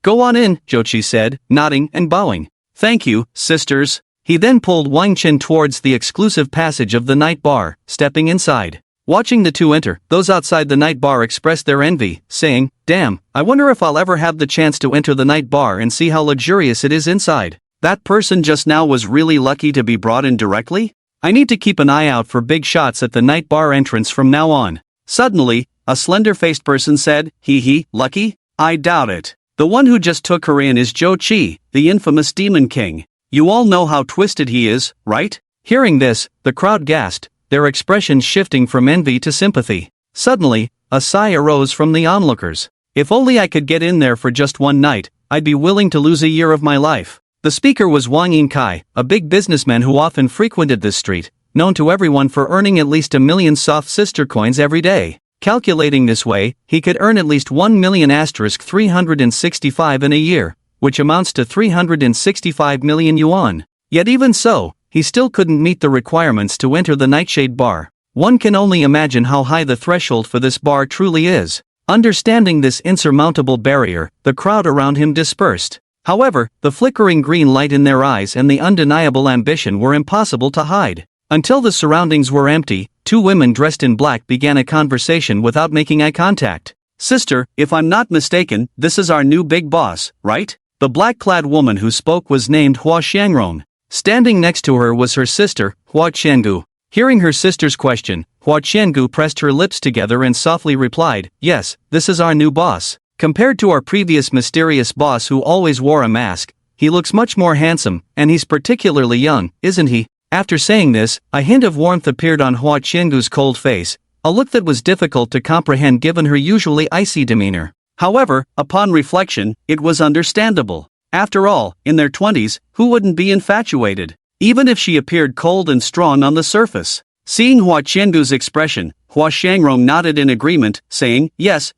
Speaker 1: "Go on in," Zhou Qi said, nodding and bowing. "Thank you, sisters." He then pulled Wang Chen towards the exclusive passage of the night bar, stepping inside. Watching the two enter, those outside the night bar expressed their envy, saying, "Damn, I wonder if I'll ever have the chance to enter the night bar and see how luxurious it is inside. That person just now was really lucky to be brought in directly? I need to keep an eye out for big shots at the night bar entrance from now on." Suddenly, a slender-faced person said, "Hee, lucky? I doubt it. The one who just took her in is Zhou Qi, the infamous Demon King. You all know how twisted he is, right?" Hearing this, the crowd gasped, their expressions shifting from envy to sympathy. Suddenly, a sigh arose from the onlookers. "If only I could get in there for just one night, I'd be willing to lose a year of my life." The speaker was Wang Yinkai, a big businessman who often frequented this street, known to everyone for earning at least 1,000,000 soft sister coins every day. Calculating this way, he could earn at least 1,000,000,365 in a year, which amounts to 365 million yuan. Yet even so, he still couldn't meet the requirements to enter the Nightshade Bar. One can only imagine how high the threshold for this bar truly is. Understanding this insurmountable barrier, the crowd around him dispersed. However, the flickering green light in their eyes and the undeniable ambition were impossible to hide. Until the surroundings were empty, two women dressed in black began a conversation without making eye contact. "Sister, if I'm not mistaken, this is our new big boss, right?" The black-clad woman who spoke was named Hua Xiangrong. Standing next to her was her sister, Hua Qiangu. Hearing her sister's question, Hua Qiangu pressed her lips together and softly replied, "Yes, this is our new boss. Compared to our previous mysterious boss who always wore a mask, he looks much more handsome, and he's particularly young, isn't he?" After saying this, a hint of warmth appeared on Hua Qiangu's cold face, a look that was difficult to comprehend given her usually icy demeanor. However, upon reflection, it was understandable. After all, in their 20s, who wouldn't be infatuated? Even if she appeared cold and strong on the surface. Seeing Hua Qiangu's expression, Hua Xiangrong nodded in agreement, saying, Yes.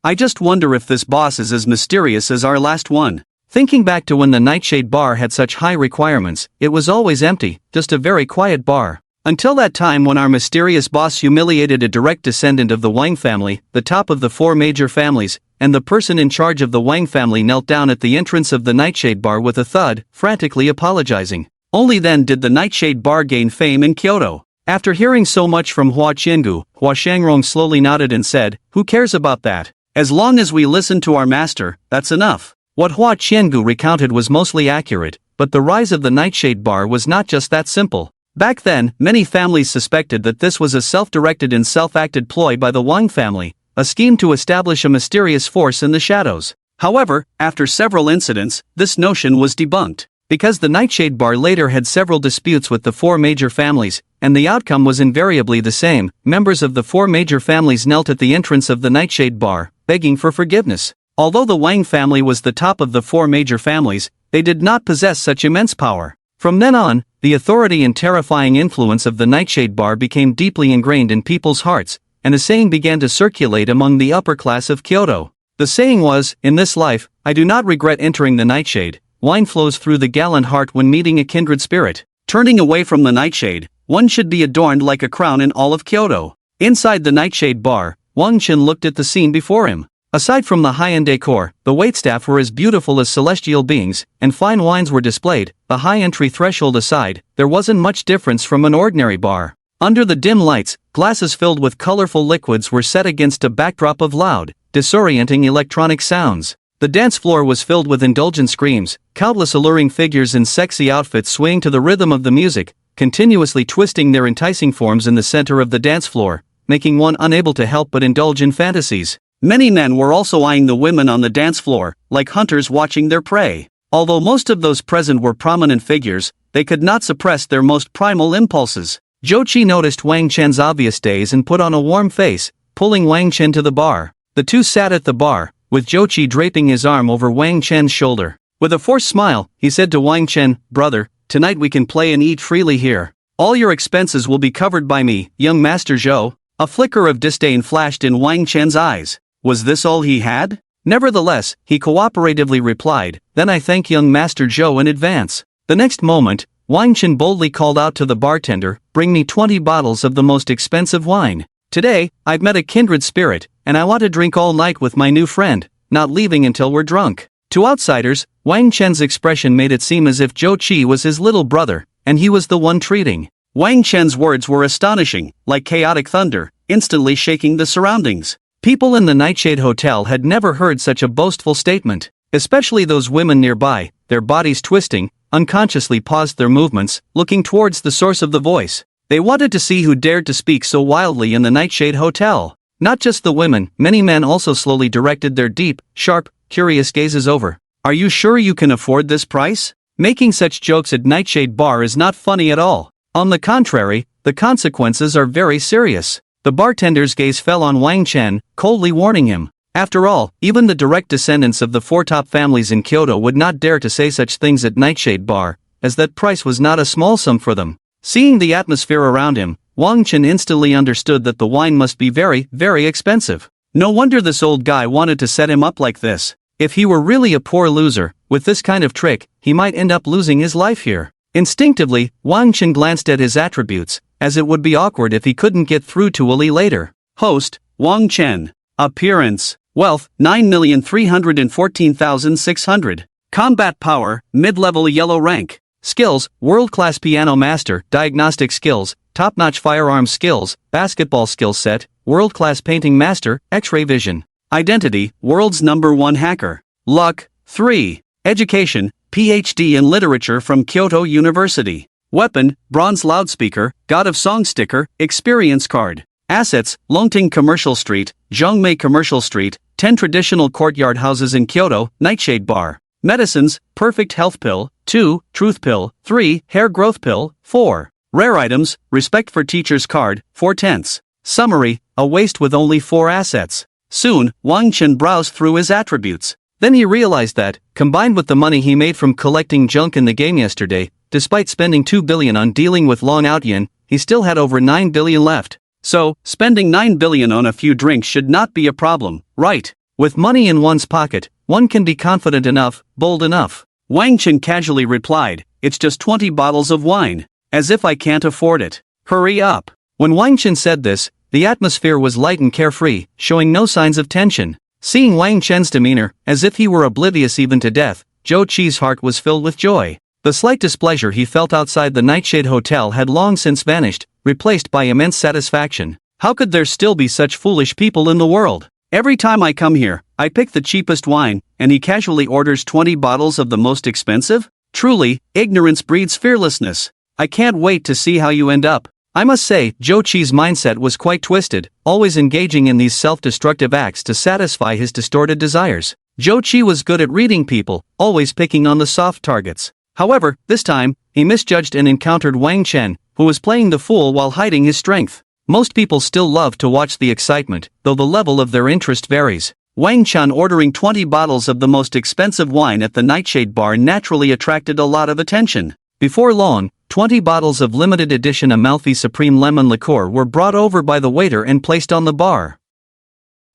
Speaker 1: I just wonder if this boss is as mysterious as our last one." Thinking back to when the Nightshade Bar had such high requirements, it was always empty, just a very quiet bar. Until that time when our mysterious boss humiliated a direct descendant of the Wang family, the top of the four major families, and the person in charge of the Wang family knelt down at the entrance of the Nightshade Bar with a thud, frantically apologizing. Only then did the Nightshade Bar gain fame in Kyoto. After hearing so much from Hua Qiangu, Hua Xiangrong slowly nodded and said, "Who cares about that? As long as we listen to our master, that's enough." What Hua Qiangu recounted was mostly accurate, but the rise of the Nightshade Bar was not just that simple. Back then, many families suspected that this was a self-directed and self-acted ploy by the Wang family, a scheme to establish a mysterious force in the shadows. However, after several incidents, this notion was debunked. Because the Nightshade Bar later had several disputes with the four major families, and the outcome was invariably the same, members of the four major families knelt at the entrance of the Nightshade Bar, begging for forgiveness. Although the Wang family was the top of the four major families, they did not possess such immense power. From then on, the authority and terrifying influence of the Nightshade Bar became deeply ingrained in people's hearts, and a saying began to circulate among the upper class of Kyoto. The saying was, "In this life, I do not regret entering the Nightshade. Wine flows through the gallant heart when meeting a kindred spirit." Turning away from the Nightshade, one should be adorned like a crown in all of Kyoto. Inside the Nightshade Bar, Wang Chen looked at the scene before him. Aside from the high-end decor, the waitstaff were as beautiful as celestial beings, and fine wines were displayed. The high entry threshold aside, there wasn't much difference from an ordinary bar. Under the dim lights, glasses filled with colorful liquids were set against a backdrop of loud, disorienting electronic sounds. The dance floor was filled with indulgent screams, countless alluring figures in sexy outfits swaying to the rhythm of the music, continuously twisting their enticing forms in the center of the dance floor, making one unable to help but indulge in fantasies. Many men were also eyeing the women on the dance floor, like hunters watching their prey. Although most of those present were prominent figures, they could not suppress their most primal impulses. Zhou Qi noticed Wang Chen's obvious daze and put on a warm face, pulling Wang Chen to the bar. The two sat at the bar, with Zhou Qi draping his arm over Wang Chen's shoulder. With a forced smile, he said to Wang Chen, "Brother, tonight we can play and eat freely here. All your expenses will be covered by me, young Master Zhou." A flicker of disdain flashed in Wang Chen's eyes. Was this all he had? Nevertheless, he cooperatively replied, "Then I thank young Master Zhou in advance." The next moment, Wang Chen boldly called out to the bartender, "Bring me 20 bottles of the most expensive wine. Today, I've met a kindred spirit, and I want to drink all night with my new friend, not leaving until we're drunk." To outsiders, Wang Chen's expression made it seem as if Zhou Qi was his little brother, and he was the one treating. Wang Chen's words were astonishing, like chaotic thunder, instantly shaking the surroundings. People in the Nightshade Hotel had never heard such a boastful statement, especially those women nearby, their bodies twisting, unconsciously paused their movements, looking towards the source of the voice. They wanted to see who dared to speak so wildly in the Nightshade Hotel. Not just the women, many men also slowly directed their deep, sharp, curious gazes over. "Are you sure you can afford this price? Making such jokes at Nightshade Bar is not funny at all. On the contrary, the consequences are very serious." The bartender's gaze fell on Wang Chen, coldly warning him. After all, even the direct descendants of the four top families in Kyoto would not dare to say such things at Nightshade Bar, as that price was not a small sum for them. Seeing the atmosphere around him, Wang Chen instantly understood that the wine must be very, very expensive. No wonder this old guy wanted to set him up like this. If he were really a poor loser, with this kind of trick, he might end up losing his life here. Instinctively, Wang Chen glanced at his attributes, as it would be awkward if he couldn't get through to Ali later. Host, Wang Chen. Appearance, wealth, 9,314,600. Combat power, mid-level yellow rank. Skills, world-class piano master, diagnostic skills, top-notch firearms skills, basketball skill set, world-class painting master, X-ray vision. Identity, world's #1 hacker. Luck, 3. Education, PhD in literature from Kyoto University. Weapon, bronze loudspeaker, God of Song sticker, experience card. Assets, Longting Commercial Street, Zhongmei Commercial Street, 10 traditional courtyard houses in Kyoto, Nightshade Bar. Medicines, Perfect Health Pill, 2, Truth Pill, 3, Hair Growth Pill, 4. Rare items, Respect for Teachers card, 4/10. Summary, a waste with only 4 assets. Soon, Wang Chen browsed through his attributes. Then he realized that, combined with the money he made from collecting junk in the game yesterday, despite spending 2 billion on dealing with Long Outyin, he still had over 9 billion left. So, spending 9 billion on a few drinks should not be a problem, right? With money in one's pocket, one can be confident enough, bold enough. Wang Chen casually replied, "It's just 20 bottles of wine. As if I can't afford it. Hurry up." When Wang Chen said this, the atmosphere was light and carefree, showing no signs of tension. Seeing Wang Chen's demeanor, as if he were oblivious even to death, Zhou Qi's heart was filled with joy. The slight displeasure he felt outside the Nightshade Hotel had long since vanished, replaced by immense satisfaction. How could there still be such foolish people in the world? Every time I come here, I pick the cheapest wine, and he casually orders 20 bottles of the most expensive? Truly, ignorance breeds fearlessness. I can't wait to see how you end up. I must say, Zhou Qi's mindset was quite twisted, always engaging in these self-destructive acts to satisfy his distorted desires. Zhou Qi was good at reading people, always picking on the soft targets. However, this time, he misjudged and encountered Wang Chen, who was playing the fool while hiding his strength. Most people still love to watch the excitement, though the level of their interest varies. Wang Chen ordering 20 bottles of the most expensive wine at the Nightshade Bar naturally attracted a lot of attention. Before long, 20 bottles of limited edition Amalfi Supreme Lemon Liqueur were brought over by the waiter and placed on the bar.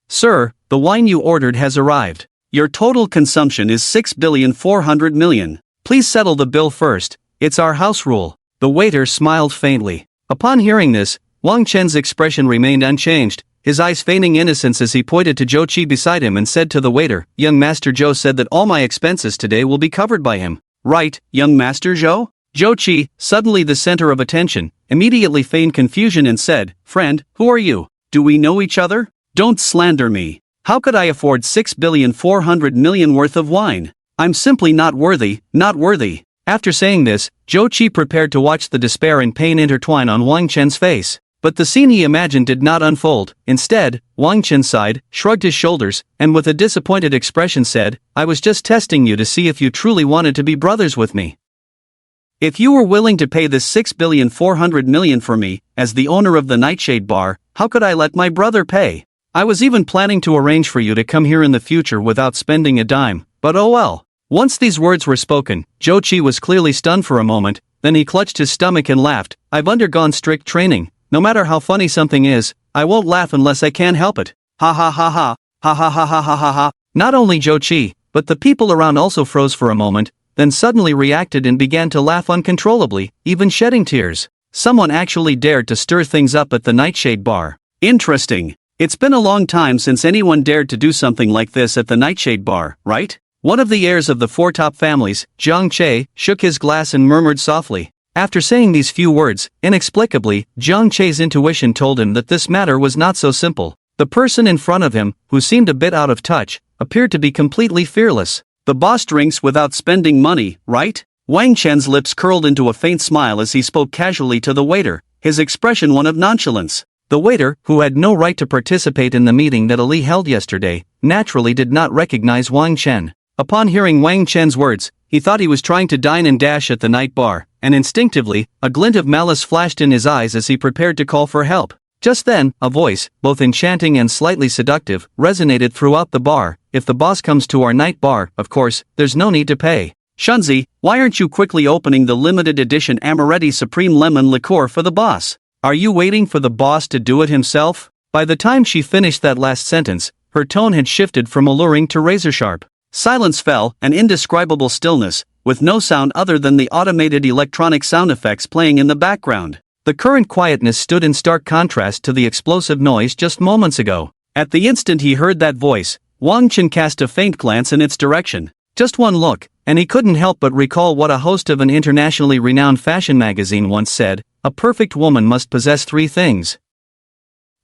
Speaker 1: "Sir, the wine you ordered has arrived. Your total consumption is 6,400,000,000. Please settle the bill first, it's our house rule." The waiter smiled faintly. Upon hearing this, Wang Chen's expression remained unchanged, his eyes feigning innocence as he pointed to Zhou Qi beside him and said to the waiter, "Young Master Zhou said that all my expenses today will be covered by him. Right, young Master Zhou?" Zhou Qi, suddenly the center of attention, immediately feigned confusion and said, "Friend, who are you? Do we know each other? Don't slander me. How could I afford 6,400,000,000 worth of wine? I'm simply not worthy, not worthy." After saying this, Zhou Qi prepared to watch the despair and pain intertwine on Wang Chen's face. But the scene he imagined did not unfold. Instead, Wang Chen sighed, shrugged his shoulders, and with a disappointed expression said, "I was just testing you to see if you truly wanted to be brothers with me. If you were willing to pay this 6,400,000,000 for me, as the owner of the Nightshade Bar, how could I let my brother pay? I was even planning to arrange for you to come here in the future without spending a dime, but oh well." Once these words were spoken, Zhou Qi was clearly stunned for a moment, then he clutched his stomach and laughed. "I've undergone strict training. No matter how funny something is, I won't laugh unless I can help it. Ha ha ha ha, ha ha ha ha ha ha ha." Not only Zhou Qi, but the people around also froze for a moment, then suddenly reacted and began to laugh uncontrollably, even shedding tears. Someone actually dared to stir things up at the Nightshade Bar. Interesting. It's been a long time since anyone dared to do something like this at the Nightshade Bar, right? One of the heirs of the four top families, Jiang Che, shook his glass and murmured softly. After saying these few words, inexplicably, Jiang Che's intuition told him that this matter was not so simple. The person in front of him, who seemed a bit out of touch, appeared to be completely fearless. The boss drinks without spending money, right? Wang Chen's lips curled into a faint smile as he spoke casually to the waiter, his expression one of nonchalance. The waiter, who had no right to participate in the meeting that Ali held yesterday, naturally did not recognize Wang Chen. Upon hearing Wang Chen's words, he thought he was trying to dine and dash at the night bar, and instinctively, a glint of malice flashed in his eyes as he prepared to call for help. Just then, a voice, both enchanting and slightly seductive, resonated throughout the bar. If the boss comes to our night bar, of course, there's no need to pay. Shunzi, why aren't you quickly opening the limited edition Amaretti Supreme Lemon Liqueur for the boss? Are you waiting for the boss to do it himself? By the time she finished that last sentence, her tone had shifted from alluring to razor-sharp. Silence fell, an indescribable stillness, with no sound other than the automated electronic sound effects playing in the background. The current quietness stood in stark contrast to the explosive noise just moments ago. At the instant he heard that voice, Wang Chen cast a faint glance in its direction. Just one look, and he couldn't help but recall what a host of an internationally renowned fashion magazine once said: a perfect woman must possess three things.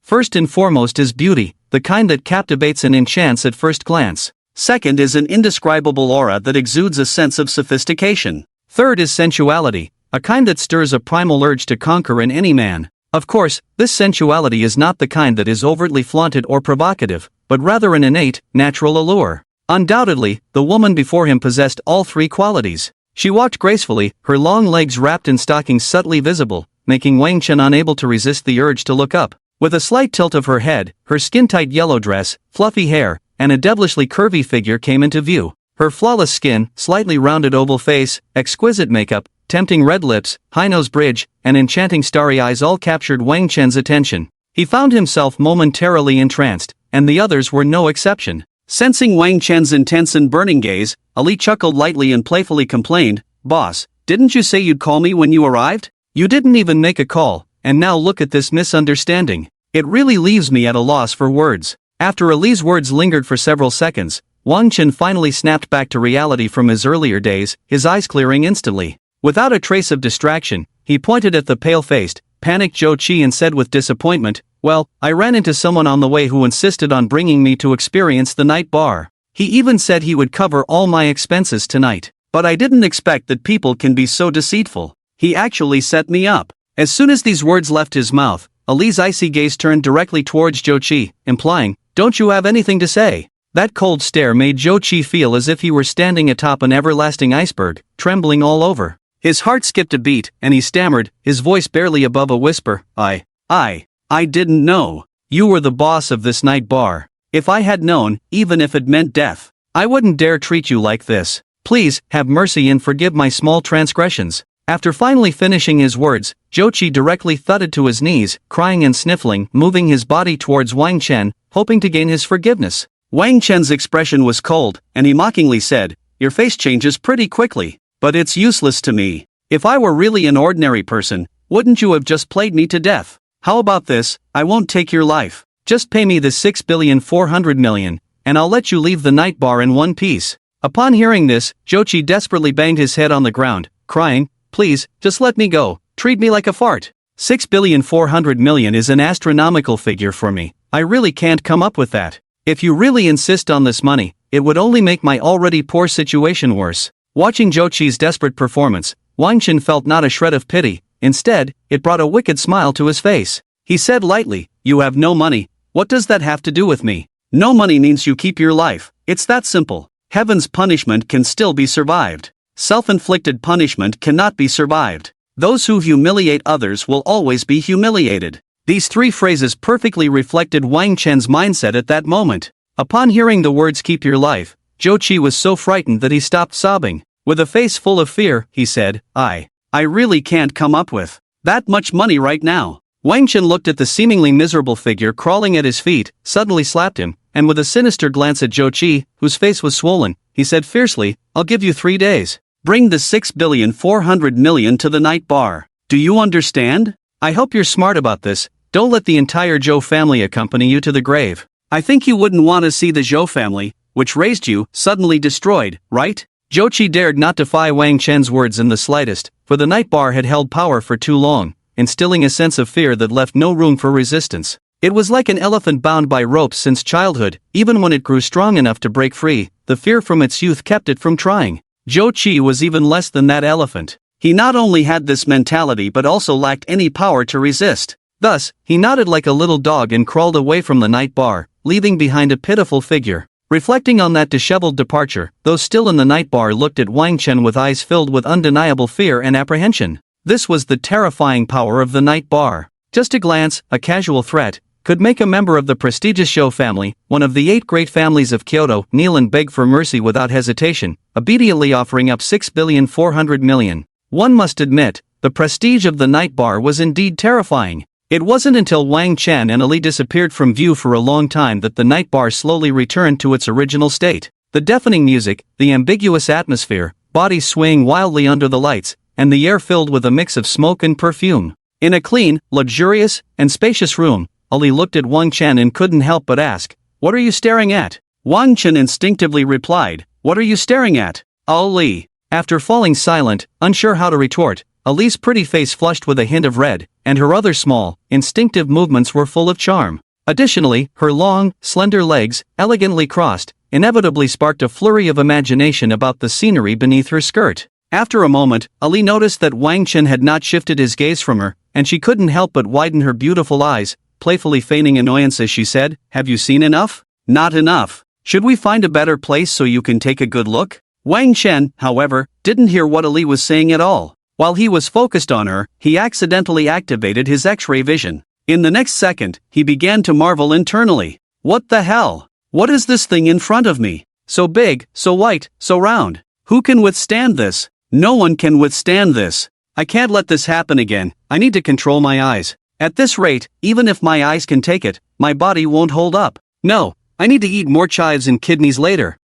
Speaker 1: First and foremost is beauty, the kind that captivates and enchants at first glance. Second is an indescribable aura that exudes a sense of sophistication. Third is sensuality, a kind that stirs a primal urge to conquer in any man. Of course, this sensuality is not the kind that is overtly flaunted or provocative, but rather an innate, natural allure. Undoubtedly, the woman before him possessed all three qualities. She walked gracefully, her long legs wrapped in stockings subtly visible, making Wang Chen unable to resist the urge to look up. With a slight tilt of her head, her skin-tight yellow dress, fluffy hair, and a devilishly curvy figure came into view. Her flawless skin, slightly rounded oval face, exquisite makeup, tempting red lips, high nose bridge, and enchanting starry eyes all captured Wang Chen's attention. He found himself momentarily entranced, and the others were no exception. Sensing Wang Chen's intense and burning gaze, Ali chuckled lightly and playfully complained, "Boss, didn't you say you'd call me when you arrived? You didn't even make a call, and now look at this misunderstanding. It really leaves me at a loss for words." After Ali's words lingered for several seconds, Wang Chen finally snapped back to reality from his earlier days, his eyes clearing instantly. Without a trace of distraction, he pointed at the pale-faced, panicked Zhou Qi and said with disappointment, "Well, I ran into someone on the way who insisted on bringing me to experience the night bar. He even said he would cover all my expenses tonight. But I didn't expect that people can be so deceitful. He actually set me up." As soon as these words left his mouth, Ali's icy gaze turned directly towards Zhou Qi, implying, "Don't you have anything to say?" That cold stare made Zhou Qi feel as if he were standing atop an everlasting iceberg, trembling all over. His heart skipped a beat, and he stammered, his voice barely above a whisper, I didn't know. You were the boss of this night bar. If I had known, even if it meant death, I wouldn't dare treat you like this. Please, have mercy and forgive my small transgressions." After finally finishing his words, Zhou Qi directly thudded to his knees, crying and sniffling, moving his body towards Wang Chen, hoping to gain his forgiveness. Wang Chen's expression was cold, and he mockingly said, "Your face changes pretty quickly. But it's useless to me. If I were really an ordinary person, wouldn't you have just played me to death? How about this? I won't take your life. Just pay me the 6,400,000,000, and I'll let you leave the night bar in one piece." Upon hearing this, Zhou Qi desperately banged his head on the ground, crying, "Please, just let me go. Treat me like a fart. 6,400,000,000 is an astronomical figure for me. I really can't come up with that. If you really insist on this money, it would only make my already poor situation worse." Watching Zhou Qi's desperate performance, Wang Chen felt not a shred of pity. Instead, it brought a wicked smile to his face. He said lightly, "You have no money. What does that have to do with me? No money means you keep your life. It's that simple. Heaven's punishment can still be survived. Self-inflicted punishment cannot be survived. Those who humiliate others will always be humiliated." These three phrases perfectly reflected Wang Chen's mindset at that moment. Upon hearing the words "keep your life," Zhou Qi was so frightened that he stopped sobbing. With a face full of fear, he said, I really can't come up with that much money right now." Wang Chen looked at the seemingly miserable figure crawling at his feet, suddenly slapped him, and with a sinister glance at Zhou Qi, whose face was swollen, he said fiercely, "I'll give you 3 days. Bring the 6,400,000,000 to the night bar. Do you understand? I hope you're smart about this. Don't let the entire Zhou family accompany you to the grave. I think you wouldn't want to see the Zhou family, which raised you, suddenly destroyed, right?" Zhou Qi dared not defy Wang Chen's words in the slightest, for the night bar had held power for too long, instilling a sense of fear that left no room for resistance. It was like an elephant bound by ropes since childhood. Even when it grew strong enough to break free, the fear from its youth kept it from trying. Zhou Qi was even less than that elephant. He not only had this mentality but also lacked any power to resist. Thus, he nodded like a little dog and crawled away from the night bar, leaving behind a pitiful figure. Reflecting on that disheveled departure, those still in the night bar looked at Wang Chen with eyes filled with undeniable fear and apprehension. This was the terrifying power of the night bar. Just a glance, a casual threat, could make a member of the prestigious Zhou family, one of the 8 great families of Kyoto, kneel and beg for mercy without hesitation, obediently offering up 6,400,000,000. One must admit, the prestige of the night bar was indeed terrifying. It wasn't until Wang Chen and Ali disappeared from view for a long time that the night bar slowly returned to its original state. The deafening music, the ambiguous atmosphere, bodies swaying wildly under the lights, and the air filled with a mix of smoke and perfume. In a clean, luxurious, and spacious room, Ali looked at Wang Chen and couldn't help but ask, "What are you staring at?" Wang Chen instinctively replied, "What are you staring at, Ali?" After falling silent, unsure how to retort, Ali's pretty face flushed with a hint of red, and her other small, instinctive movements were full of charm. Additionally, her long, slender legs, elegantly crossed, inevitably sparked a flurry of imagination about the scenery beneath her skirt. After a moment, Ali noticed that Wang Chen had not shifted his gaze from her, and she couldn't help but widen her beautiful eyes, playfully feigning annoyance as she said, "Have you seen enough?" "Not enough. Should we find a better place so you can take a good look?" Wang Chen, however, didn't hear what Ali was saying at all. While he was focused on her, he accidentally activated his X-ray vision. In the next second, he began to marvel internally. "What the hell? What is this thing in front of me? So big, so white, so round. Who can withstand this? No one can withstand this. I can't let this happen again. I need to control my eyes. At this rate, even if my eyes can take it, my body won't hold up. No, I need to eat more chives and kidneys later.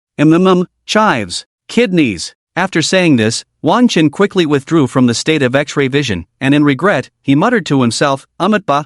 Speaker 1: Chives, kidneys." After saying this, Wang Chen quickly withdrew from the state of X-ray vision, and in regret, he muttered to himself, Amitba,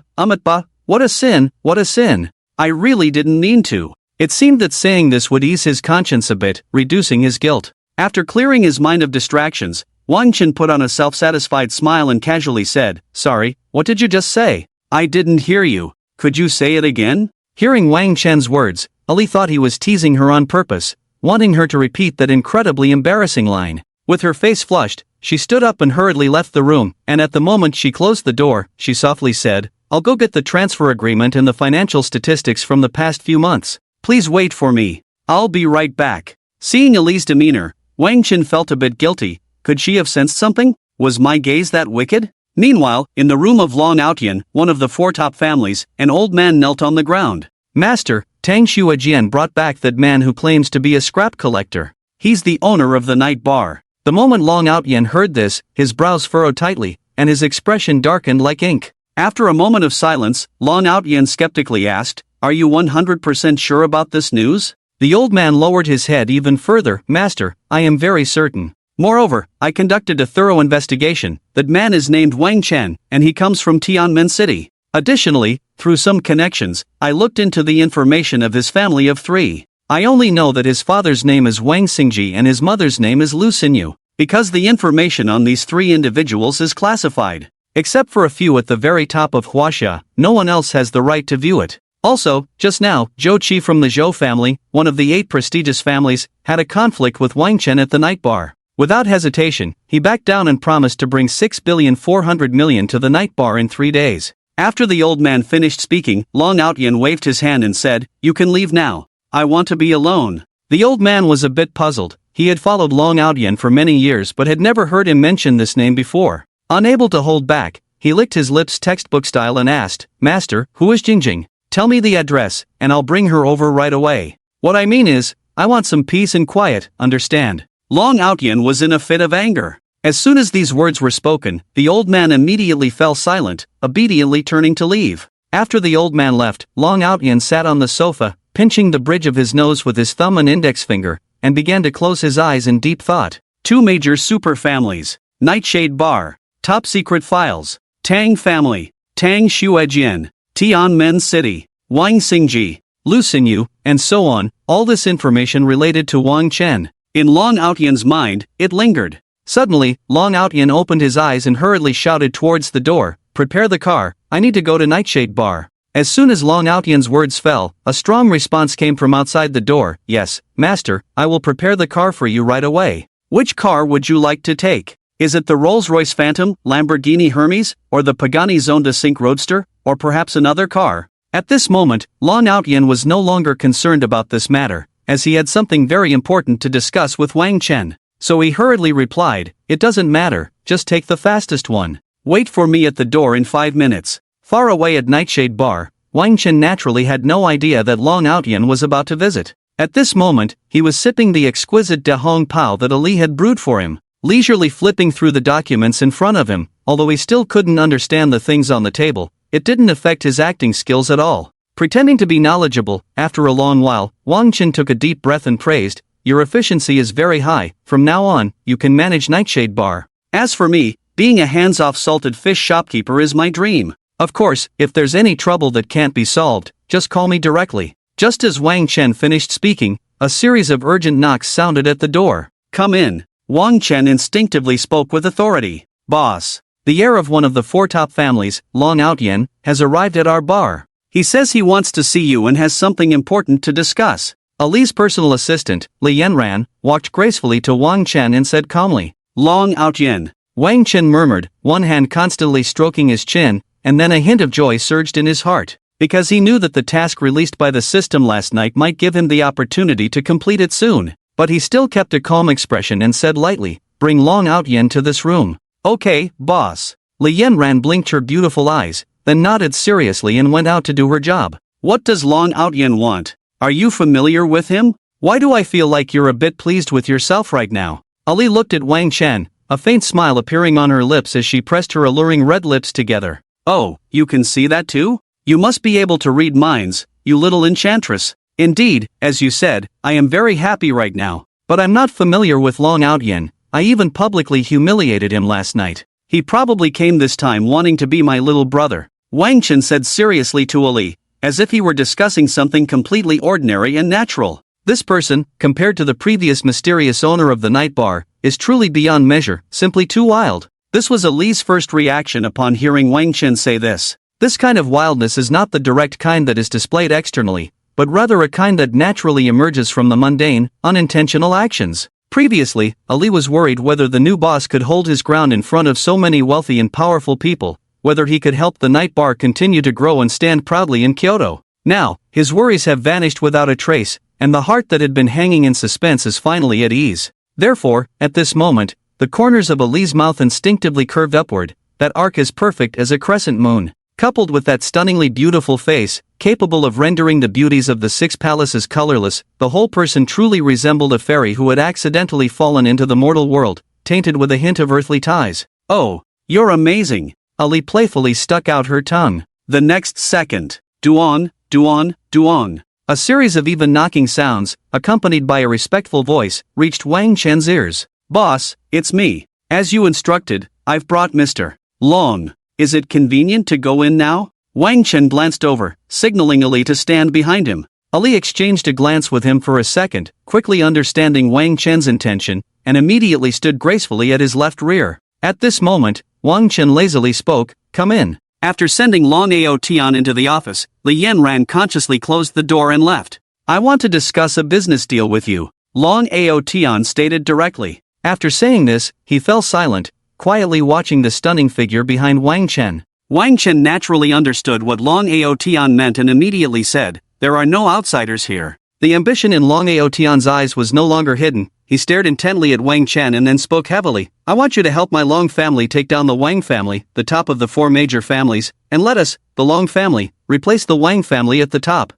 Speaker 1: what a sin, what a sin. I really didn't mean to." It seemed that saying this would ease his conscience a bit, reducing his guilt. After clearing his mind of distractions, Wang Chen put on a self-satisfied smile and casually said, "Sorry, what did you just say? I didn't hear you. Could you say it again?" Hearing Wang Chen's words, Ali thought he was teasing her on purpose, wanting her to repeat that incredibly embarrassing line. With her face flushed, she stood up and hurriedly left the room, and at the moment she closed the door, she softly said, "I'll go get the transfer agreement and the financial statistics from the past few months. Please wait for me. I'll be right back." Seeing Ali's demeanor, Wang Chen felt a bit guilty. Could she have sensed something? Was my gaze that wicked? Meanwhile, in the room of Long Outyan, one of the 4 top families, an old man knelt on the ground. "Master, Tang Shuajian brought back that man who claims to be a scrap collector. He's the owner of the night bar." The moment Long Outyan heard this, his brows furrowed tightly, and his expression darkened like ink. After a moment of silence, Long Outyan skeptically asked, "Are you 100% sure about this news?" The old man lowered his head even further. "Master, I am very certain. Moreover, I conducted a thorough investigation. That man is named Wang Chen, and he comes from Tianmen City. Additionally, through some connections, I looked into the information of his family of 3. I only know that his father's name is Wang Xingji and his mother's name is Lu Xinyu, because the information on these 3 individuals is classified. Except for a few at the very top of Huaxia, no one else has the right to view it. Also, just now, Zhou Qi from the Zhou family, one of the 8 prestigious families, had a conflict with Wang Chen at the night bar. Without hesitation, he backed down and promised to bring 6,400,000,000 to the night bar in 3 days. After the old man finished speaking, Long Outyan waved his hand and said, "You can leave now. I want to be alone." The old man was a bit puzzled. He had followed Long Outyan for many years but had never heard him mention this name before. Unable to hold back, he licked his lips textbook style and asked, "Master, who is Jingjing? Tell me the address, and I'll bring her over right away. What I mean is, I want some peace and quiet, understand?" Long Outyan was in a fit of anger. As soon as these words were spoken, the old man immediately fell silent, obediently turning to leave. After the old man left, Long Outyan sat on the sofa, pinching the bridge of his nose with his thumb and index finger, and began to close his eyes in deep thought. Two major super families. Nightshade Bar. Top secret files. Tang family. Tang Shuejian. Tianmen City. Wang Xingji. Lu Xingyu, and so on, all this information related to Wang Chen. In Long Outyan's mind, it lingered. Suddenly, Long Outyan opened his eyes and hurriedly shouted towards the door, "Prepare the car, I need to go to Nightshade Bar." As soon as Long Outyan's words fell, a strong response came from outside the door. "Yes, master, I will prepare the car for you right away. Which car would you like to take? Is it the Rolls-Royce Phantom, Lamborghini Hermes, or the Pagani Zonda Sync Roadster, or perhaps another car?" At this moment, Long Outyan was no longer concerned about this matter, as he had something very important to discuss with Wang Chen. So he hurriedly replied, "It doesn't matter, just take the fastest one. Wait for me at the door in 5 minutes." Far away at Nightshade Bar, Wang Chen naturally had no idea that Long Outyan was about to visit. At this moment, he was sipping the exquisite De Hong Pao that Ali had brewed for him, leisurely flipping through the documents in front of him. Although he still couldn't understand the things on the table, it didn't affect his acting skills at all. Pretending to be knowledgeable, after a long while, Wang Chen took a deep breath and praised, "Your efficiency is very high. From now on, you can manage Nightshade Bar. As for me, being a hands-off salted fish shopkeeper is my dream. Of course, if there's any trouble that can't be solved, just call me directly." Just as Wang Chen finished speaking, a series of urgent knocks sounded at the door. "Come in." Wang Chen instinctively spoke with authority. "Boss, the heir of one of the four top families, Long Outyan, has arrived at our bar. He says he wants to see you and has something important to discuss." Ali's personal assistant, Li Yanran, walked gracefully to Wang Chen and said calmly, "Long Outyan." Wang Chen murmured, one hand constantly stroking his chin, and then a hint of joy surged in his heart, because he knew that the task released by the system last night might give him the opportunity to complete it soon. But he still kept a calm expression and said lightly, "Bring Long Outyan to this room." "Okay, boss." Li Yanran blinked her beautiful eyes, then nodded seriously and went out to do her job. "What does Long Outyan want? Are you familiar with him? Why do I feel like you're a bit pleased with yourself right now?" Ali looked at Wang Chen, a faint smile appearing on her lips as she pressed her alluring red lips together. "Oh, you can see that too? You must be able to read minds, you little enchantress. Indeed, as you said, I am very happy right now. But I'm not familiar with Long Outyan. I even publicly humiliated him last night. He probably came this time wanting to be my little brother," Wang Chen said seriously to Ali, as if he were discussing something completely ordinary and natural. "This person, compared to the previous mysterious owner of the night bar, is truly beyond measure, simply too wild." This was Ali's first reaction upon hearing Wang Chen say this. This kind of wildness is not the direct kind that is displayed externally, but rather a kind that naturally emerges from the mundane, unintentional actions. Previously, Ali was worried whether the new boss could hold his ground in front of so many wealthy and powerful people, whether he could help the night bar continue to grow and stand proudly in Kyoto. Now, his worries have vanished without a trace, and the heart that had been hanging in suspense is finally at ease. Therefore, at this moment, the corners of Ali's mouth instinctively curved upward, that arc as perfect as a crescent moon. Coupled with that stunningly beautiful face, capable of rendering the beauties of the six palaces colorless, the whole person truly resembled a fairy who had accidentally fallen into the mortal world, tainted with a hint of earthly ties. "Oh, you're amazing." Ali playfully stuck out her tongue. The next second, Duong, Duong, Duong. A series of even knocking sounds, accompanied by a respectful voice, reached Wang Chen's ears. "Boss, it's me. As you instructed, I've brought Mr. Long. Is it convenient to go in now?" Wang Chen glanced over, signaling Ali to stand behind him. Ali exchanged a glance with him for a second, quickly understanding Wang Chen's intention, and immediately stood gracefully at his left rear. At this moment, Wang Chen lazily spoke, "Come in." After sending Long Aotian into the office, Li Yanran consciously closed the door and left. "I want to discuss a business deal with you," Long Aotian stated directly. After saying this, he fell silent, quietly watching the stunning figure behind Wang Chen. Wang Chen naturally understood what Long Aotian meant and immediately said, "There are no outsiders here." The ambition in Long Aotian's eyes was no longer hidden. He stared intently at Wang Chen and then spoke heavily, "I want you to help my Long family take down the Wang family, the top of the four major families, and let us, the Long family, replace the Wang family at the top."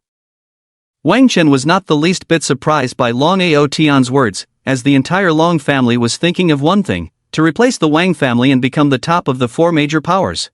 Speaker 1: Wang Chen was not the least bit surprised by Long Aotian's words, as the entire Long family was thinking of one thing, to replace the Wang family and become the top of the four major powers.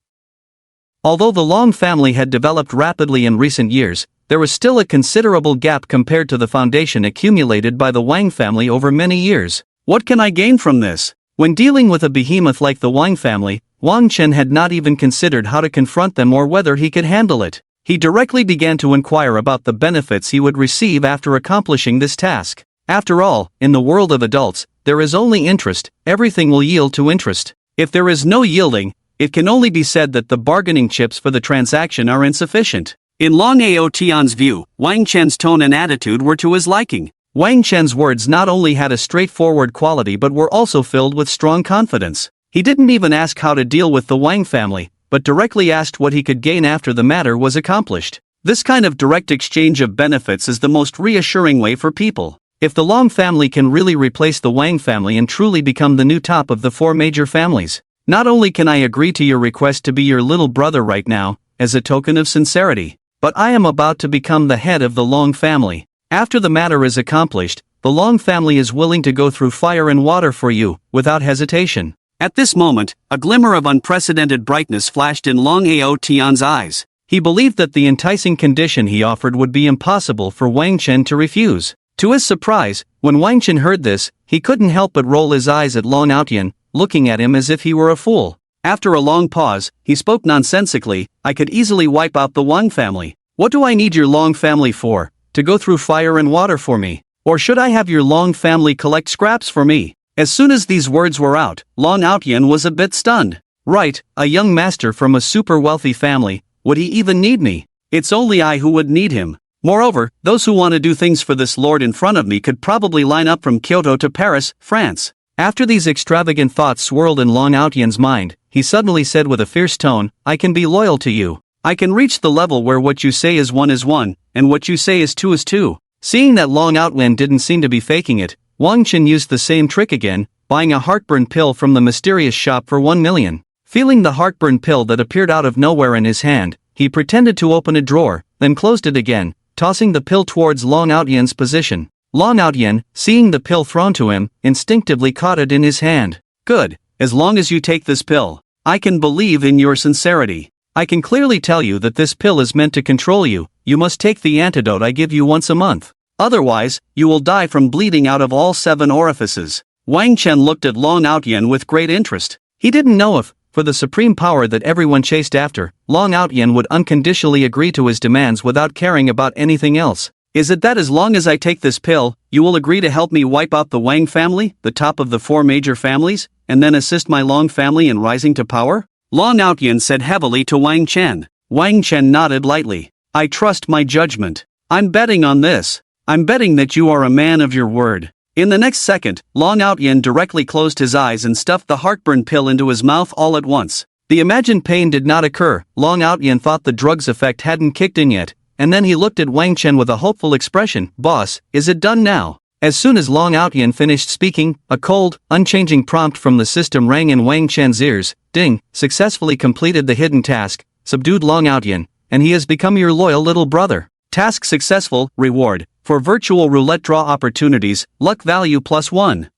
Speaker 1: Although the Long family had developed rapidly in recent years, there was still a considerable gap compared to the foundation accumulated by the Wang family over many years. What can I gain from this? When dealing with a behemoth like the Wang family, Wang Chen had not even considered how to confront them or whether he could handle it. He directly began to inquire about the benefits he would receive after accomplishing this task. After all, in the world of adults, there is only interest, everything will yield to interest. If there is no yielding, it can only be said that the bargaining chips for the transaction are insufficient. In Long Ao Tian's view, Wang Chen's tone and attitude were to his liking. Wang Chen's words not only had a straightforward quality but were also filled with strong confidence. He didn't even ask how to deal with the Wang family, but directly asked what he could gain after the matter was accomplished. This kind of direct exchange of benefits is the most reassuring way for people. If the Long family can really replace the Wang family and truly become the new top of the four major families, not only can I agree to your request to be your little brother right now, as a token of sincerity, but I am about to become the head of the Long family. After the matter is accomplished, the Long family is willing to go through fire and water for you, without hesitation. At this moment, a glimmer of unprecedented brightness flashed in Long Ao Tian's eyes. He believed that the enticing condition he offered would be impossible for Wang Chen to refuse. To his surprise, when Wang Chen heard this, he couldn't help but roll his eyes at Long Ao Tian, looking at him as if he were a fool. After a long pause, he spoke nonsensically, I could easily wipe out the Wang family. What do I need your Long family for? To go through fire and water for me? Or should I have your Long family collect scraps for me? As soon as these words were out, Long Ao Tian was a bit stunned. Right, a young master from a super wealthy family, would he even need me? It's only I who would need him. Moreover, those who want to do things for this lord in front of me could probably line up from Kyoto to Paris, France. After these extravagant thoughts swirled in Long Ao Tian's mind, he suddenly said with a fierce tone, I can be loyal to you. I can reach the level where what you say is 1 is 1, and what you say is 2 is 2. Seeing that Long Ao Tian didn't seem to be faking it, Wang Chen used the same trick again, buying a heartburn pill from the mysterious shop for 1 million. Feeling the heartburn pill that appeared out of nowhere in his hand, he pretended to open a drawer, then closed it again, tossing the pill towards Long Ao Tian's position. Long Ao Tian, seeing the pill thrown to him, instinctively caught it in his hand. Good, as long as you take this pill, I can believe in your sincerity. I can clearly tell you that this pill is meant to control you, you must take the antidote I give you once a month. Otherwise, you will die from bleeding out of all 7 orifices. Wang Chen looked at Long Ao Tian with great interest. He didn't know if, for the supreme power that everyone chased after, Long Ao Tian would unconditionally agree to his demands without caring about anything else. Is it that as long as I take this pill, you will agree to help me wipe out the Wang family, the top of the 4 major families, and then assist my Long family in rising to power? Long Ao Tian said heavily to Wang Chen. Wang Chen nodded lightly. I trust my judgment. I'm betting on this. I'm betting that you are a man of your word. In the next second, Long Ao Tian directly closed his eyes and stuffed the heartburn pill into his mouth all at once. The imagined pain did not occur. Long Ao Tian thought the drug's effect hadn't kicked in yet, and then he looked at Wang Chen with a hopeful expression. Boss, is it done now? As soon as Long Ao Tian finished speaking, a cold, unchanging prompt from the system rang in Wang Chen's ears. Ding, successfully completed the hidden task, subdued Long Ao Tian, and he has become your loyal little brother. Task successful, reward. For virtual roulette draw opportunities, luck value +1.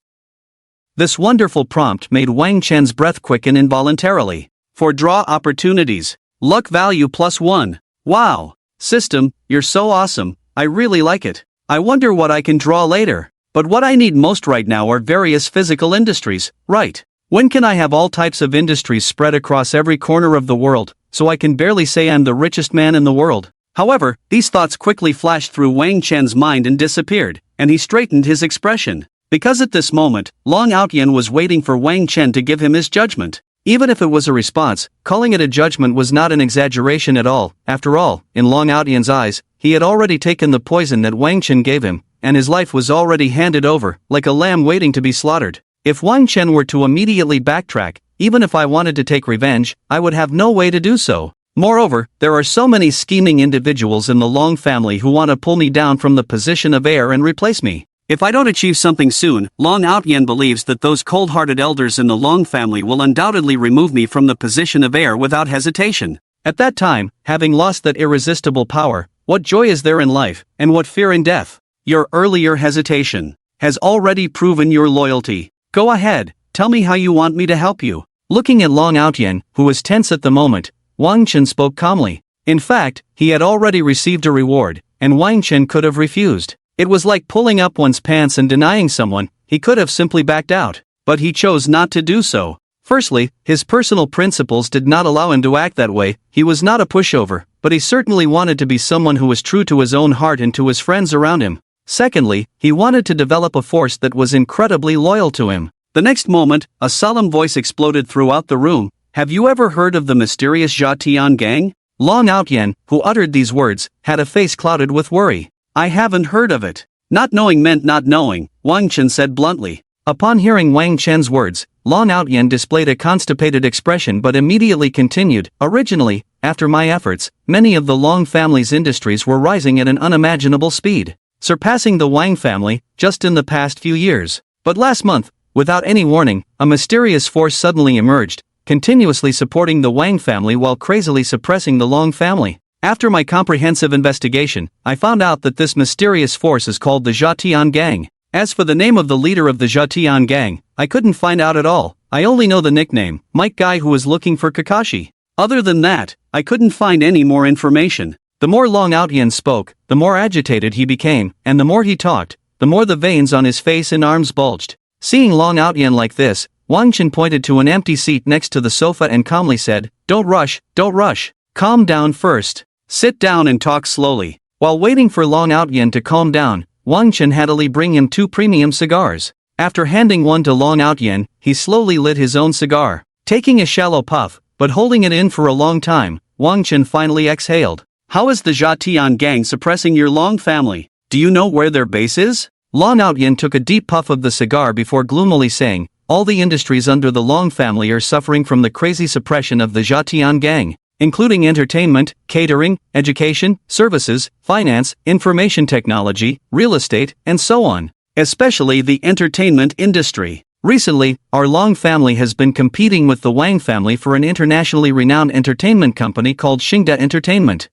Speaker 1: This wonderful prompt made Wang Chen's breath quicken involuntarily. For draw opportunities, luck value +1. Wow! System, you're so awesome, I really like it. I wonder what I can draw later. But what I need most right now are various physical industries, right? When can I have all types of industries spread across every corner of the world, so I can barely say I'm the richest man in the world? However, these thoughts quickly flashed through Wang Chen's mind and disappeared, and he straightened his expression. Because at this moment, Long Ao Tian was waiting for Wang Chen to give him his judgment. Even if it was a response, calling it a judgment was not an exaggeration at all. After all, in Long Ao Tian's eyes, he had already taken the poison that Wang Chen gave him, and his life was already handed over, like a lamb waiting to be slaughtered. If Wang Chen were to immediately backtrack, even if I wanted to take revenge, I would have no way to do so. Moreover, there are so many scheming individuals in the Long family who want to pull me down from the position of heir and replace me. If I don't achieve something soon, Long Ao Tian believes that those cold-hearted elders in the Long family will undoubtedly remove me from the position of heir without hesitation. At that time, having lost that irresistible power, what joy is there in life, and what fear in death? Your earlier hesitation has already proven your loyalty. Go ahead, tell me how you want me to help you. Looking at Long Ao Tian, who was tense at the moment, Wang Chen spoke calmly. In fact, he had already received a reward, and Wang Chen could have refused. It was like pulling up one's pants and denying someone. He could have simply backed out, but he chose not to do so. Firstly, his personal principles did not allow him to act that way. He was not a pushover, but he certainly wanted to be someone who was true to his own heart and to his friends around him. Secondly, he wanted to develop a force that was incredibly loyal to him. The next moment, a solemn voice exploded throughout the room. Have you ever heard of the mysterious Zhatian gang? Long Outyan, who uttered these words, had a face clouded with worry. I haven't heard of it. Not knowing meant not knowing, Wang Chen said bluntly. Upon hearing Wang Chen's words, Long Outyan displayed a constipated expression but immediately continued. Originally, after my efforts, many of the Long family's industries were rising at an unimaginable speed, surpassing the Wang family just in the past few years. But last month, without any warning, a mysterious force suddenly emerged, continuously supporting the Wang family while crazily suppressing the Long family. After my comprehensive investigation, I found out that this mysterious force is called the Zhatian Gang. As for the name of the leader of the Zhatian Gang, I couldn't find out at all. I only know the nickname, Mike Guy, who is looking for Kakashi. Other than that, I couldn't find any more information. The more Long Outyan spoke, the more agitated he became, and the more he talked, the more the veins on his face and arms bulged. Seeing Long Outyan like this, Wang Chen pointed to an empty seat next to the sofa and calmly said, Don't rush, don't rush. Calm down first. Sit down and talk slowly. While waiting for Long Outyan to calm down, Wang Chen happily bring him 2 premium cigars. After handing one to Long Outyan, he slowly lit his own cigar. Taking a shallow puff, but holding it in for a long time, Wang Chen finally exhaled. How is the Zhatian gang suppressing your Long family? Do you know where their base is? Long Outyan took a deep puff of the cigar before gloomily saying, all the industries under the Long family are suffering from the crazy suppression of the Zhatian gang, including entertainment, catering, education, services, finance, information technology, real estate, and so on. Especially the entertainment industry. Recently, our Long family has been competing with the Wang family for an internationally renowned entertainment company called Xingda Entertainment.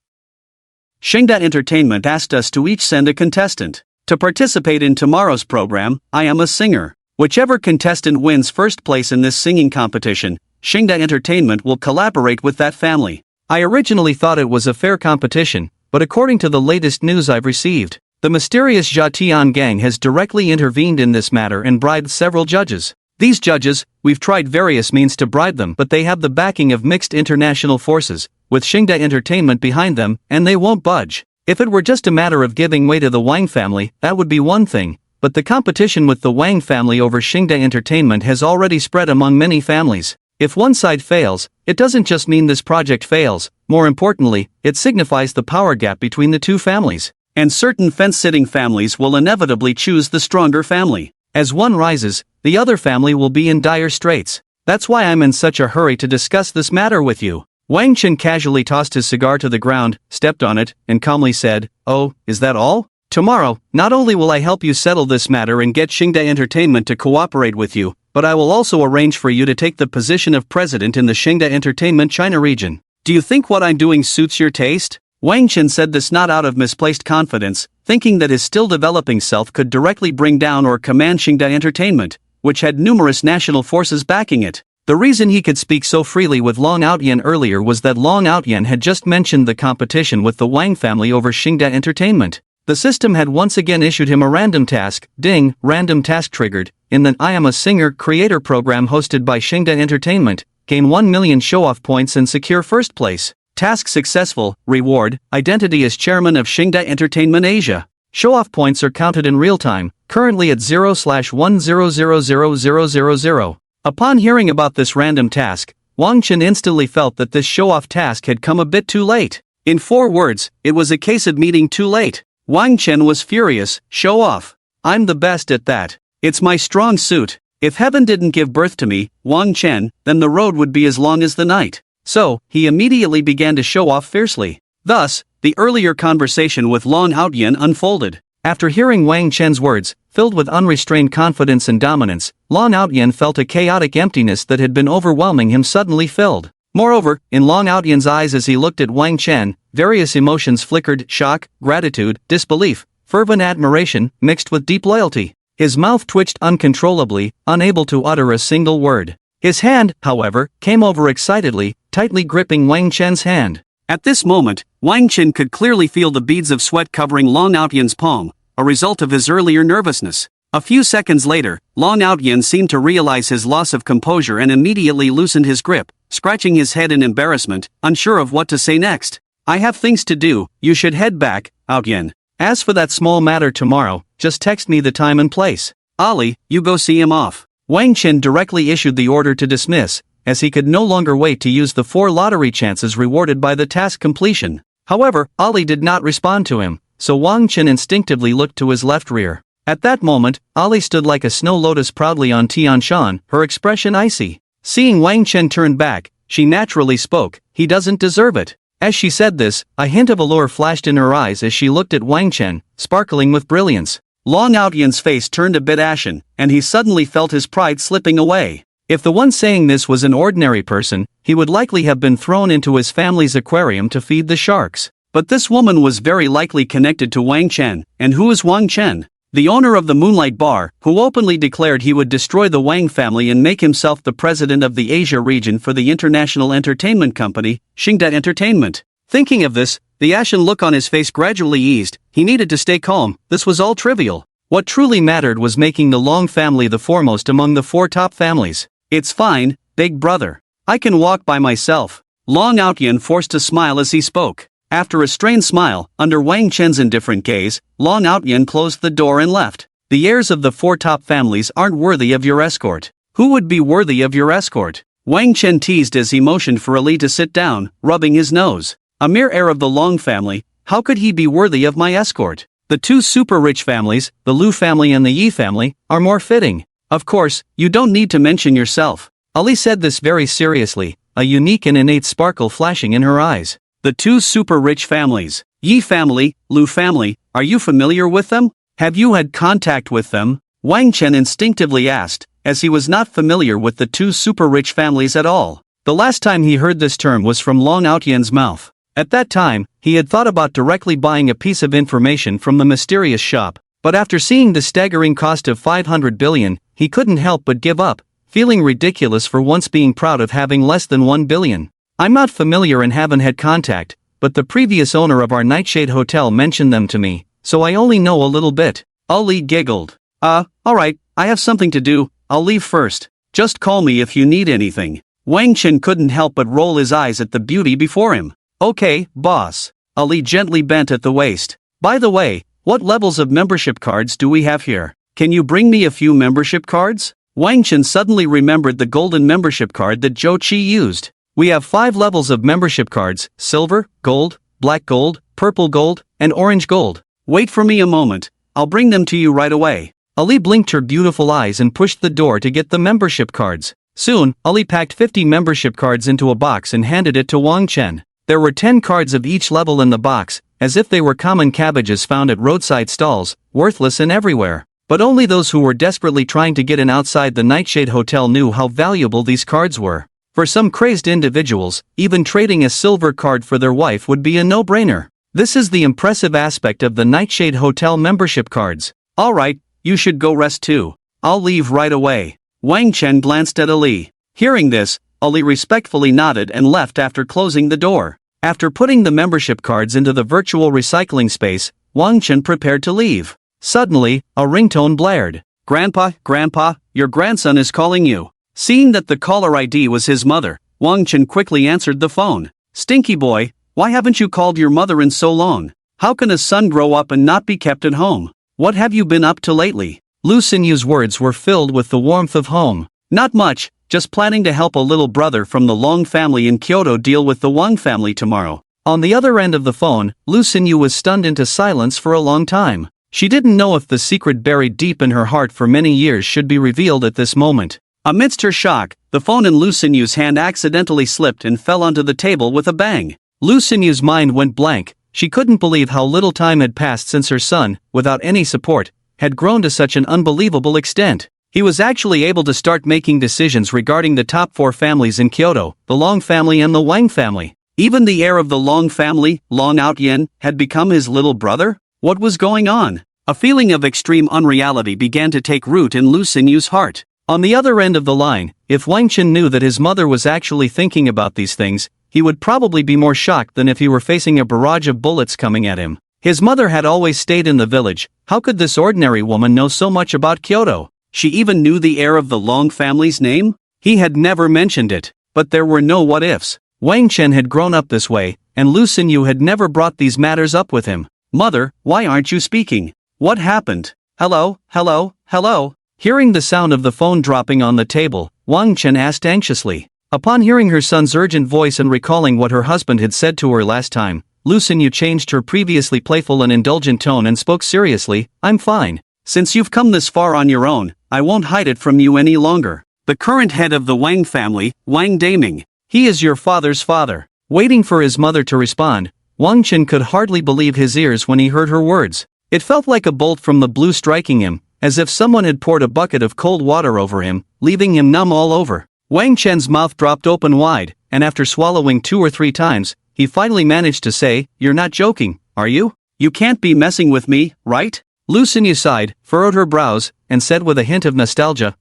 Speaker 1: Xingda Entertainment asked us to each send a contestant to participate in tomorrow's program, I Am a Singer. Whichever contestant wins first place in this singing competition, Xingda Entertainment will collaborate with that family. I originally thought it was a fair competition, but according to the latest news I've received, the mysterious Zhatian gang has directly intervened in this matter and bribed several judges. These judges, we've tried various means to bribe them, but they have the backing of mixed international forces, with Xingda Entertainment behind them, and they won't budge. If it were just a matter of giving way to the Wang family, that would be one thing, but the competition with the Wang family over Xingda Entertainment has already spread among many families. If one side fails, it doesn't just mean this project fails, more importantly, it signifies the power gap between the two families. And certain fence-sitting families will inevitably choose the stronger family. As one rises, the other family will be in dire straits. That's why I'm in such a hurry to discuss this matter with you. Wang Chen casually tossed his cigar to the ground, stepped on it, and calmly said, Oh, is that all? Tomorrow, not only will I help you settle this matter and get Xingda Entertainment to cooperate with you, but I will also arrange for you to take the position of president in the Xingda Entertainment China region. Do you think what I'm doing suits your taste? Wang Chen said this not out of misplaced confidence, thinking that his still developing self could directly bring down or command Xingda Entertainment, which had numerous national forces backing it. The reason he could speak so freely with Long Outyan earlier was that Long Outyan had just mentioned the competition with the Wang family over Xingda Entertainment. The system had once again issued him a random task, ding, random task triggered, in the I Am a Singer creator program hosted by Xingda Entertainment, gain 1 million show-off points and secure first place. Task successful, reward, identity as chairman of Xingda Entertainment Asia. Show-off points are counted in real time, currently at 0/1000000. Upon hearing about this random task, Wang Chen instantly felt that this show-off task had come a bit too late. In 4 words, it was a case of meeting too late. Wang Chen was furious. Show off. I'm the best at that. It's my strong suit. If heaven didn't give birth to me, Wang Chen, then the road would be as long as the night. So, he immediately began to show off fiercely. Thus, the earlier conversation with Long Outyan unfolded. After hearing Wang Chen's words, filled with unrestrained confidence and dominance, Long Outyan felt a chaotic emptiness that had been overwhelming him suddenly filled. Moreover, in Long Outyan's eyes as he looked at Wang Chen, various emotions flickered: shock, gratitude, disbelief, fervent admiration, mixed with deep loyalty. His mouth twitched uncontrollably, unable to utter a single word. His hand, however, came over excitedly, tightly gripping Wang Chen's hand. At this moment, Wang Qin could clearly feel the beads of sweat covering Long Outyan's palm, a result of his earlier nervousness. A few seconds later, Long Outyan seemed to realize his loss of composure and immediately loosened his grip, scratching his head in embarrassment, unsure of what to say next. I have things to do, you should head back, Outyan. As for that small matter tomorrow, just text me the time and place. Ali, you go see him off. Wang Qin directly issued the order to dismiss, as he could no longer wait to use the 4 lottery chances rewarded by the task completion. However, Ali did not respond to him, so Wang Qin instinctively looked to his left rear. At that moment, Ali stood like a snow lotus proudly on Tian Shan, her expression icy. Seeing Wang Qin turn back, she naturally spoke, "He doesn't deserve it." As she said this, a hint of allure flashed in her eyes as she looked at Wang Qin, sparkling with brilliance. Long Outyan's face turned a bit ashen, and he suddenly felt his pride slipping away. If the one saying this was an ordinary person, he would likely have been thrown into his family's aquarium to feed the sharks. But this woman was very likely connected to Wang Qin, and who is Wang Qin? The owner of the Moonlight Bar, who openly declared he would destroy the Wang family and make himself the president of the Asia region for the international entertainment company, Xingda Entertainment. Thinking of this, the ashen look on his face gradually eased. He needed to stay calm. This was all trivial. What truly mattered was making the Long family the foremost among the 4 top families. It's fine, big brother. I can walk by myself. Long Outyan forced a smile as he spoke. After a strained smile, under Wang Qin's indifferent gaze, Long Outyan closed the door and left. The heirs of the 4 top families aren't worthy of your escort. Who would be worthy of your escort? Wang Qin teased as he motioned for Ali to sit down, rubbing his nose. A mere heir of the Long family, how could he be worthy of my escort? The 2 super rich families, the Lu family and the Yi family, are more fitting. Of course, you don't need to mention yourself. Ali said this very seriously, a unique and innate sparkle flashing in her eyes. The 2 super rich families, Yi family, Lu family, are you familiar with them? Have you had contact with them? Wang Qin instinctively asked, as he was not familiar with the 2 super rich families at all. The last time he heard this term was from Long Outyan's mouth. At that time, he had thought about directly buying a piece of information from the mysterious shop, but after seeing the staggering cost of 500 billion, he couldn't help but give up, feeling ridiculous for once being proud of having less than 1 billion. I'm not familiar and haven't had contact, but the previous owner of our Nightshade Hotel mentioned them to me, so I only know a little bit. Ali giggled. Alright, I have something to do, I'll leave first. Just call me if you need anything. Wang Qin couldn't help but roll his eyes at the beauty before him. Okay, boss. Ali gently bent at the waist. By the way, what levels of membership cards do we have here? Can you bring me a few membership cards? Wang Qin suddenly remembered the golden membership card that Zhou Qi used. We have 5 levels of membership cards: silver, gold, black gold, purple gold, and orange gold. Wait for me a moment, I'll bring them to you right away. Ali blinked her beautiful eyes and pushed the door to get the membership cards. Soon, Ali packed 50 membership cards into a box and handed it to Wang Qin. There were 10 cards of each level in the box, as if they were common cabbages found at roadside stalls, worthless and everywhere. But only those who were desperately trying to get in outside the Nightshade Hotel knew how valuable these cards were. For some crazed individuals, even trading a silver card for their wife would be a no-brainer. This is the impressive aspect of the Nightshade Hotel membership cards. Alright, you should go rest too. I'll leave right away. Wang Qin glanced at Ali. Hearing this, Ali respectfully nodded and left after closing the door. After putting the membership cards into the virtual recycling space, Wang Qin prepared to leave. Suddenly, a ringtone blared. Grandpa, your grandson is calling you. Seeing that the caller ID was his mother, Wang Qin quickly answered the phone. Stinky boy, why haven't you called your mother in so long? How can a son grow up and not be kept at home? What have you been up to lately? Lu Xinyu's words were filled with the warmth of home. Not much, just planning to help a little brother from the Long family in Kyoto deal with the Wang family tomorrow. On the other end of the phone, Lu Xinyu was stunned into silence for a long time. She didn't know if the secret buried deep in her heart for many years should be revealed at this moment. Amidst her shock, the phone in Lu Xinyu's hand accidentally slipped and fell onto the table with a bang. Lu Xinyu's mind went blank. She couldn't believe how little time had passed since her son, without any support, had grown to such an unbelievable extent. He was actually able to start making decisions regarding the top 4 families in Kyoto, the Long family and the Wang family. Even the heir of the Long family, Long Outyan, had become his little brother? What was going on? A feeling of extreme unreality began to take root in Lu Xinyu's heart. On the other end of the line, if Wang Qin knew that his mother was actually thinking about these things, he would probably be more shocked than if he were facing a barrage of bullets coming at him. His mother had always stayed in the village. How could this ordinary woman know so much about Kyoto? She even knew the heir of the Long family's name? He had never mentioned it. But there were no what-ifs. Wang Chen had grown up this way, and Lu Xinyu had never brought these matters up with him. "Mother, why aren't you speaking? What happened? Hello, hello, hello?" Hearing the sound of the phone dropping on the table, Wang Chen asked anxiously. Upon hearing her son's urgent voice and recalling what her husband had said to her last time, Lu Xinyu changed her previously playful and indulgent tone and spoke seriously. "I'm fine. Since you've come this far on your own, I won't hide it from you any longer. The current head of the Wang family, Wang Daming. He is your father's father." Waiting for his mother to respond, Wang Chen could hardly believe his ears when he heard her words. It felt like a bolt from the blue striking him, as if someone had poured a bucket of cold water over him, leaving him numb all over. Wang Chen's mouth dropped open wide, and after swallowing 2 or 3 times, he finally managed to say, "You're not joking, are you? You can't be messing with me, right?" Lu Xinyu sighed, furrowed her brows, and said with a hint of nostalgia,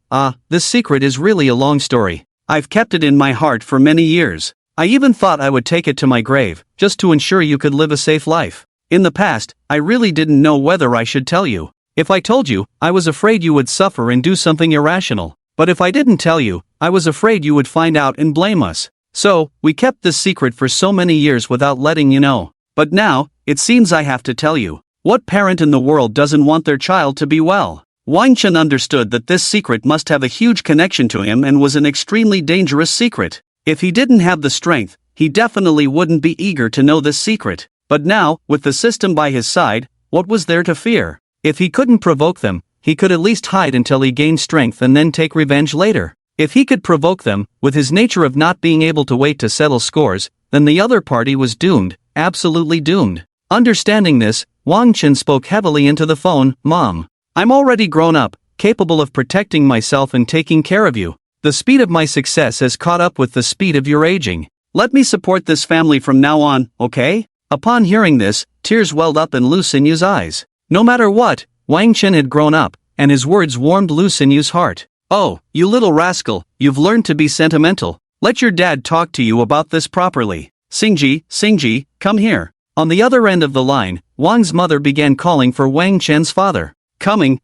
Speaker 1: "This secret is really a long story. I've kept it in my heart for many years. I even thought I would take it to my grave, just to ensure you could live a safe life. In the past, I really didn't know whether I should tell you. If I told you, I was afraid you would suffer and do something irrational. But if I didn't tell you, I was afraid you would find out and blame us. So, we kept this secret for so many years without letting you know. But now, it seems I have to tell you. What parent in the world doesn't want their child to be well?" Wang Chen understood that this secret must have a huge connection to him and was an extremely dangerous secret. If he didn't have the strength, he definitely wouldn't be eager to know this secret. But now, with the system by his side, what was there to fear? If he couldn't provoke them, he could at least hide until he gained strength and then take revenge later. If he could provoke them, with his nature of not being able to wait to settle scores, then the other party was doomed, absolutely doomed. Understanding this, Wang Chen spoke heavily into the phone. "Mom, I'm already grown up, capable of protecting myself and taking care of you. The speed of my success has caught up with the speed of your aging. Let me support this family from now on, okay?" Upon hearing this, tears welled up in Lu Xinyu's eyes. No matter what, Wang Chen had grown up, and his words warmed Lu Xinyu's heart. "Oh, you little rascal, you've learned to be sentimental. Let your dad talk to you about this properly. Xingji, come here." On the other end of the line, Wang's mother began calling for Wang Chen's father. Coming,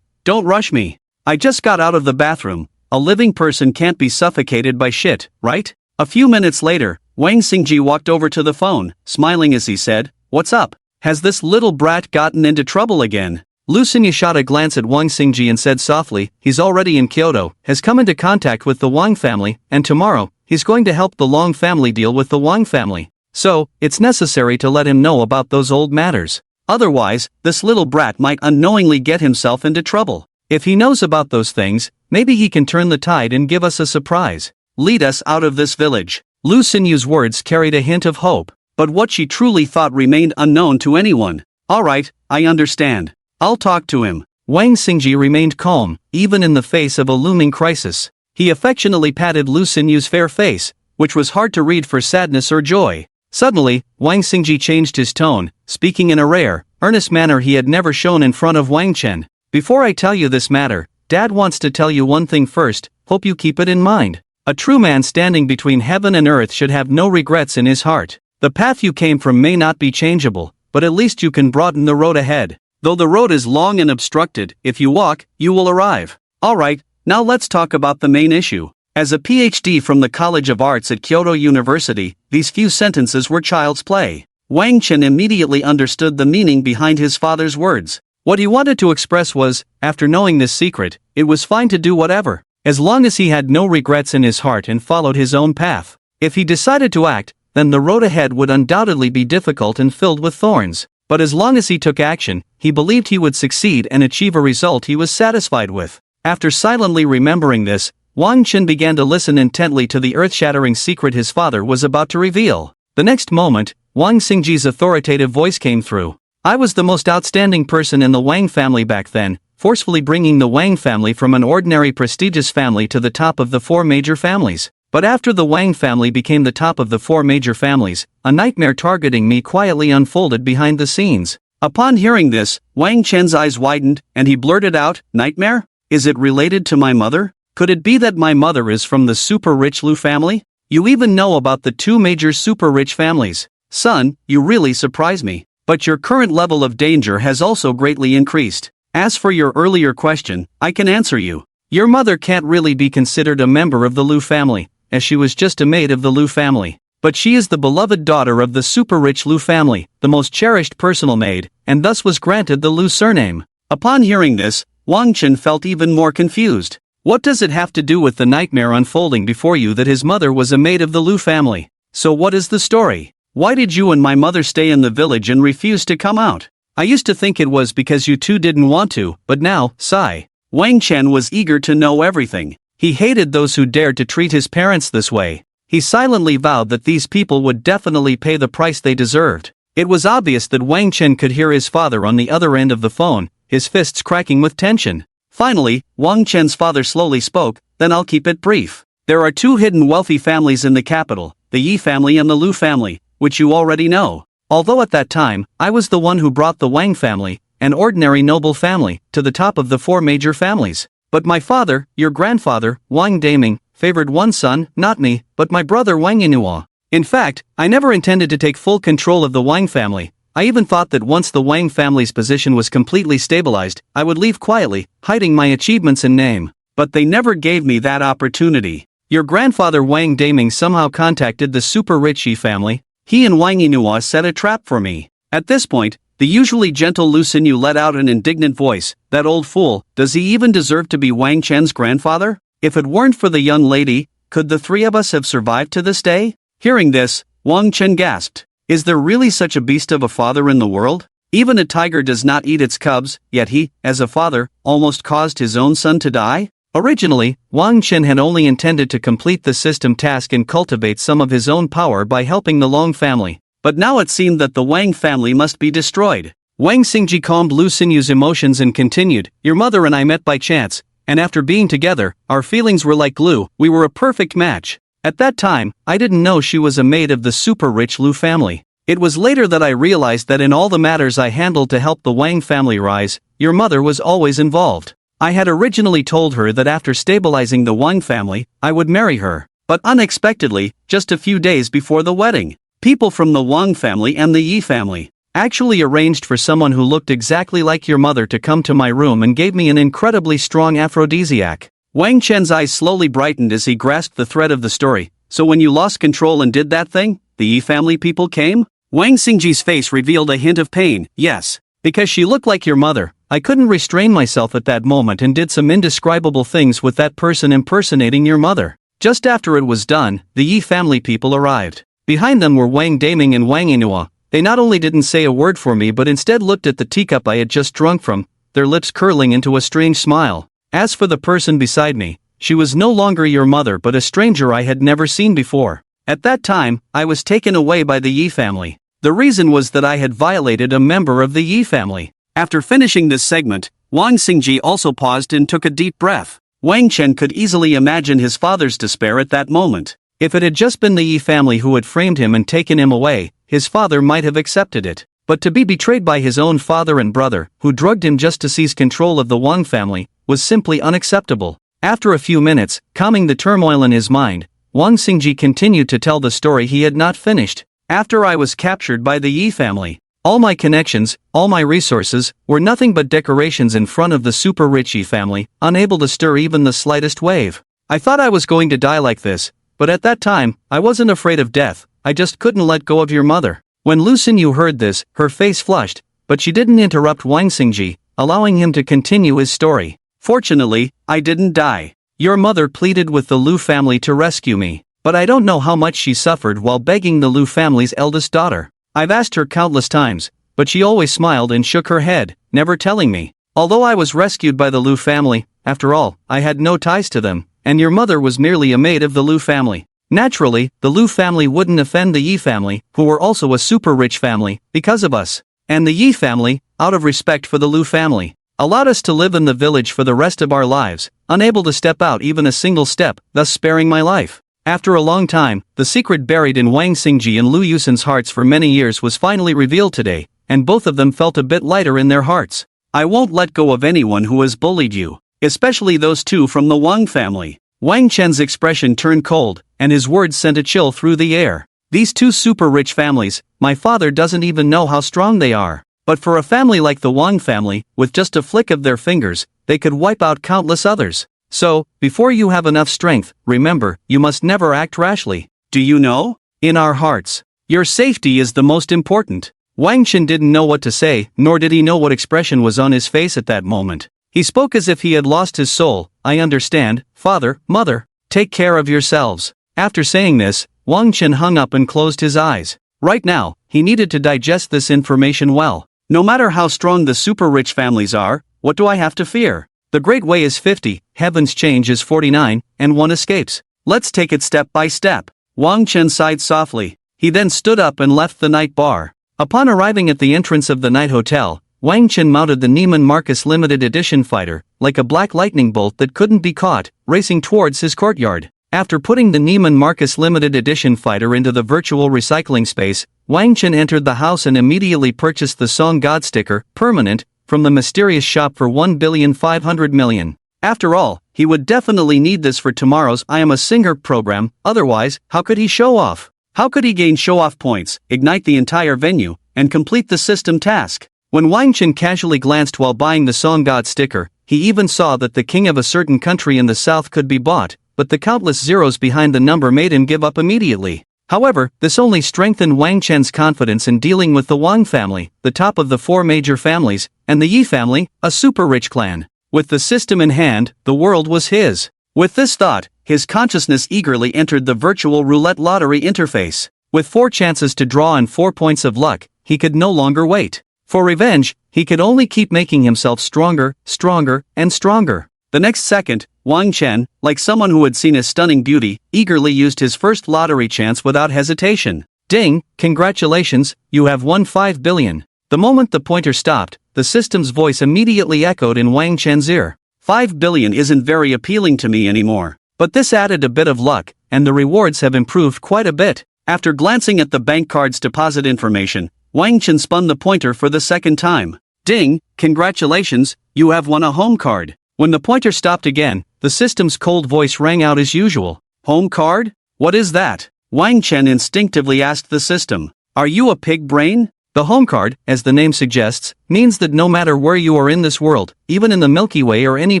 Speaker 1: don't rush me. I just got out of the bathroom. A living person can't be suffocated by shit, right?" A few minutes later, Wang Xingji walked over to the phone, smiling as he said, "What's up? Has this little brat gotten into trouble again?" Lu Xinyu shot a glance at Wang Xingji and said softly, "He's already in Kyoto, has come into contact with the Wang family, and tomorrow, he's going to help the Long family deal with the Wang family. So, it's necessary to let him know about those old matters. Otherwise, this little brat might unknowingly get himself into trouble. If he knows about those things, maybe he can turn the tide and give us a surprise. Lead us out of this village." Lu Xinyu's words carried a hint of hope, but what she truly thought remained unknown to anyone. "All right, I understand. I'll talk to him." Wang Xingji remained calm, even in the face of a looming crisis. He affectionately patted Lu Xinyu's fair face, which was hard to read for sadness or joy. Suddenly, Wang Xingji changed his tone, speaking in a rare, earnest manner he had never shown in front of Wang Chen. "Before I tell you this matter, Dad wants to tell you one thing first, hope you keep it in mind. A true man standing between heaven and earth should have no regrets in his heart. The path you came from may not be changeable, but at least you can broaden the road ahead. Though the road is long and obstructed, if you walk, you will arrive. Alright, now let's talk about the main issue." As a PhD from the College of Arts at Kyoto University, these few sentences were child's play. Wang Chen immediately understood the meaning behind his father's words. What he wanted to express was, after knowing this secret, it was fine to do whatever, as long as he had no regrets in his heart and followed his own path. If he decided to act, then the road ahead would undoubtedly be difficult and filled with thorns. But as long as he took action, he believed he would succeed and achieve a result he was satisfied with. After silently remembering this, Wang Chen began to listen intently to the earth-shattering secret his father was about to reveal. The next moment, Wang Xingji's authoritative voice came through. "I was the most outstanding person in the Wang family back then, forcefully bringing the Wang family from an ordinary prestigious family to the top of the 4 major families. But after the Wang family became the top of the 4 major families, a nightmare targeting me quietly unfolded behind the scenes." Upon hearing this, Wang Chen's eyes widened, and he blurted out, "Nightmare? Is it related to my mother? Could it be that my mother is from the super-rich Lu family?" You even know about the two major super-rich families. Son, you really surprise me. But your current level of danger has also greatly increased. As for your earlier question, I can answer you. Your mother can't really be considered a member of the Lu family, as she was just a maid of the Lu family. But she is the beloved daughter of the super-rich Lu family, the most cherished personal maid, and thus was granted the Lu surname. Upon hearing this, Wang Chen felt even more confused. What does it have to do with the nightmare unfolding before you that his mother was a maid of the Lu family? So what is the story? Why did you and my mother stay in the village and refuse to come out? I used to think it was because you two didn't want to, but now, sigh. Wang Chen was eager to know everything. He hated those who dared to treat his parents this way. He silently vowed that these people would definitely pay the price they deserved. It was obvious that Wang Chen could hear his father on the other end of the phone, his fists cracking with tension. Finally, Wang Chen's father slowly spoke, then I'll keep it brief. There are two hidden wealthy families in the capital, the Yi family and the Lu family, which you already know. Although at that time, I was the one who brought the Wang family, an ordinary noble family, to the top of the four major families. But my father, your grandfather, Wang Daming, favored one son, not me, but my brother Wang Yinhua. In fact, I never intended to take full control of the Wang family. I even thought that once the Wang family's position was completely stabilized, I would leave quietly, hiding my achievements and name. But they never gave me that opportunity. Your grandfather Wang Daming somehow contacted the super-rich Yi family. He and Wang Yinhua set a trap for me. At this point, the usually gentle Lu Xinyu let out an indignant voice. That old fool, does he even deserve to be Wang Chen's grandfather? If it weren't for the young lady, could the three of us have survived to this day? Hearing this, Wang Chen gasped. Is there really such a beast of a father in the world? Even a tiger does not eat its cubs, yet he, as a father, almost caused his own son to die? Originally, Wang Chen had only intended to complete the system task and cultivate some of his own power by helping the Long family. But now it seemed that the Wang family must be destroyed. Wang Xingji calmed Lu Xinyu's emotions and continued, Your mother and I met by chance, and after being together, our feelings were like glue, we were a perfect match. At that time, I didn't know she was a maid of the super-rich Lu family. It was later that I realized that in all the matters I handled to help the Wang family rise, your mother was always involved. I had originally told her that after stabilizing the Wang family, I would marry her. But unexpectedly, just a few days before the wedding, people from the Wang family and the Yi family actually arranged for someone who looked exactly like your mother to come to my room and gave me an incredibly strong aphrodisiac. Wang Chen's eyes slowly brightened as he grasped the thread of the story. So when you lost control and did that thing, the Yi family people came? Wang Xingji's face revealed a hint of pain. Yes. Because she looked like your mother, I couldn't restrain myself at that moment and did some indescribable things with that person impersonating your mother. Just after it was done, the Yi family people arrived. Behind them were Wang Daming and Wang Yinhua. They not only didn't say a word for me but instead looked at the teacup I had just drunk from, their lips curling into a strange smile. As for the person beside me, she was no longer your mother but a stranger I had never seen before. At that time, I was taken away by the Yi family. The reason was that I had violated a member of the Yi family. After finishing this segment, Wang Xingji also paused and took a deep breath. Wang Chen could easily imagine his father's despair at that moment. If it had just been the Yi family who had framed him and taken him away, his father might have accepted it. But to be betrayed by his own father and brother, who drugged him just to seize control of the Wang family, was simply unacceptable. After a few minutes, calming the turmoil in his mind, Wang Xingji continued to tell the story he had not finished. After I was captured by the Yi family, all my connections, all my resources, were nothing but decorations in front of the super-rich Yi family, unable to stir even the slightest wave. I thought I was going to die like this, but at that time, I wasn't afraid of death, I just couldn't let go of your mother. When Lu Xinyu heard this, her face flushed, but she didn't interrupt Wang Xingji, allowing him to continue his story. Fortunately, I didn't die. Your mother pleaded with the Lu family to rescue me, but I don't know how much she suffered while begging the Lu family's eldest daughter. I've asked her countless times, but she always smiled and shook her head, never telling me. Although I was rescued by the Lu family, after all, I had no ties to them, and your mother was merely a maid of the Lu family. Naturally, the Lu family wouldn't offend the Yi family, who were also a super-rich family, because of us. And the Yi family, out of respect for the Lu family, allowed us to live in the village for the rest of our lives, unable to step out even a single step, thus sparing my life. After a long time, the secret buried in Wang Xingji and Lu Yusen's hearts for many years was finally revealed today, and both of them felt a bit lighter in their hearts. I won't let go of anyone who has bullied you, especially those two from the Wang family. Wang Chen's expression turned cold, and his words sent a chill through the air. These two super rich families, my father doesn't even know how strong they are. But for a family like the Wang family, with just a flick of their fingers, they could wipe out countless others. So, before you have enough strength, remember, you must never act rashly. Do you know? In our hearts, your safety is the most important. Wang Chen didn't know what to say, nor did he know what expression was on his face at that moment. He spoke as if he had lost his soul. I understand, father, mother. Take care of yourselves. After saying this, Wang Chen hung up and closed his eyes. Right now, he needed to digest this information well. No matter how strong the super-rich families are, what do I have to fear? The Great Way is 50, Heaven's Change is 49, and one escapes. Let's take it step by step. Wang Chen sighed softly. He then stood up and left the night bar. Upon arriving at the entrance of the night hotel, Wang Chen mounted the Neiman Marcus limited edition fighter, like a black lightning bolt that couldn't be caught, racing towards his courtyard. After putting the Neiman Marcus limited edition fighter into the virtual recycling space, Wang Chen entered the house and immediately purchased the Song God sticker, permanent, from the mysterious shop for 1,500,000,000. After all, he would definitely need this for tomorrow's I Am a Singer program, otherwise, how could he show off? How could he gain show-off points, ignite the entire venue, and complete the system task? When Wang Chen casually glanced while buying the Song God sticker, he even saw that the king of a certain country in the south could be bought, but the countless zeros behind the number made him give up immediately. However, this only strengthened Wang Chen's confidence in dealing with the Wang family, the top of the four major families, and the Yi family, a super-rich clan. With the system in hand, the world was his. With this thought, his consciousness eagerly entered the virtual roulette lottery interface. With 4 chances to draw and 4 points of luck, he could no longer wait. For revenge, he could only keep making himself stronger, stronger, and stronger. The next second, Wang Chen, like someone who had seen a stunning beauty, eagerly used his first lottery chance without hesitation. Ding, congratulations, you have won 5 billion. The moment the pointer stopped, the system's voice immediately echoed in Wang Chen's ear. 5 billion isn't very appealing to me anymore. But this added a bit of luck, and the rewards have improved quite a bit. After glancing at the bank card's deposit information, Wang Chen spun the pointer for the second time. Ding, congratulations, you have won a home card. When the pointer stopped again, the system's cold voice rang out as usual. Home card? What is that? Wang Chen instinctively asked the system. Are you a pig brain? The home card, as the name suggests, means that no matter where you are in this world, even in the Milky Way or any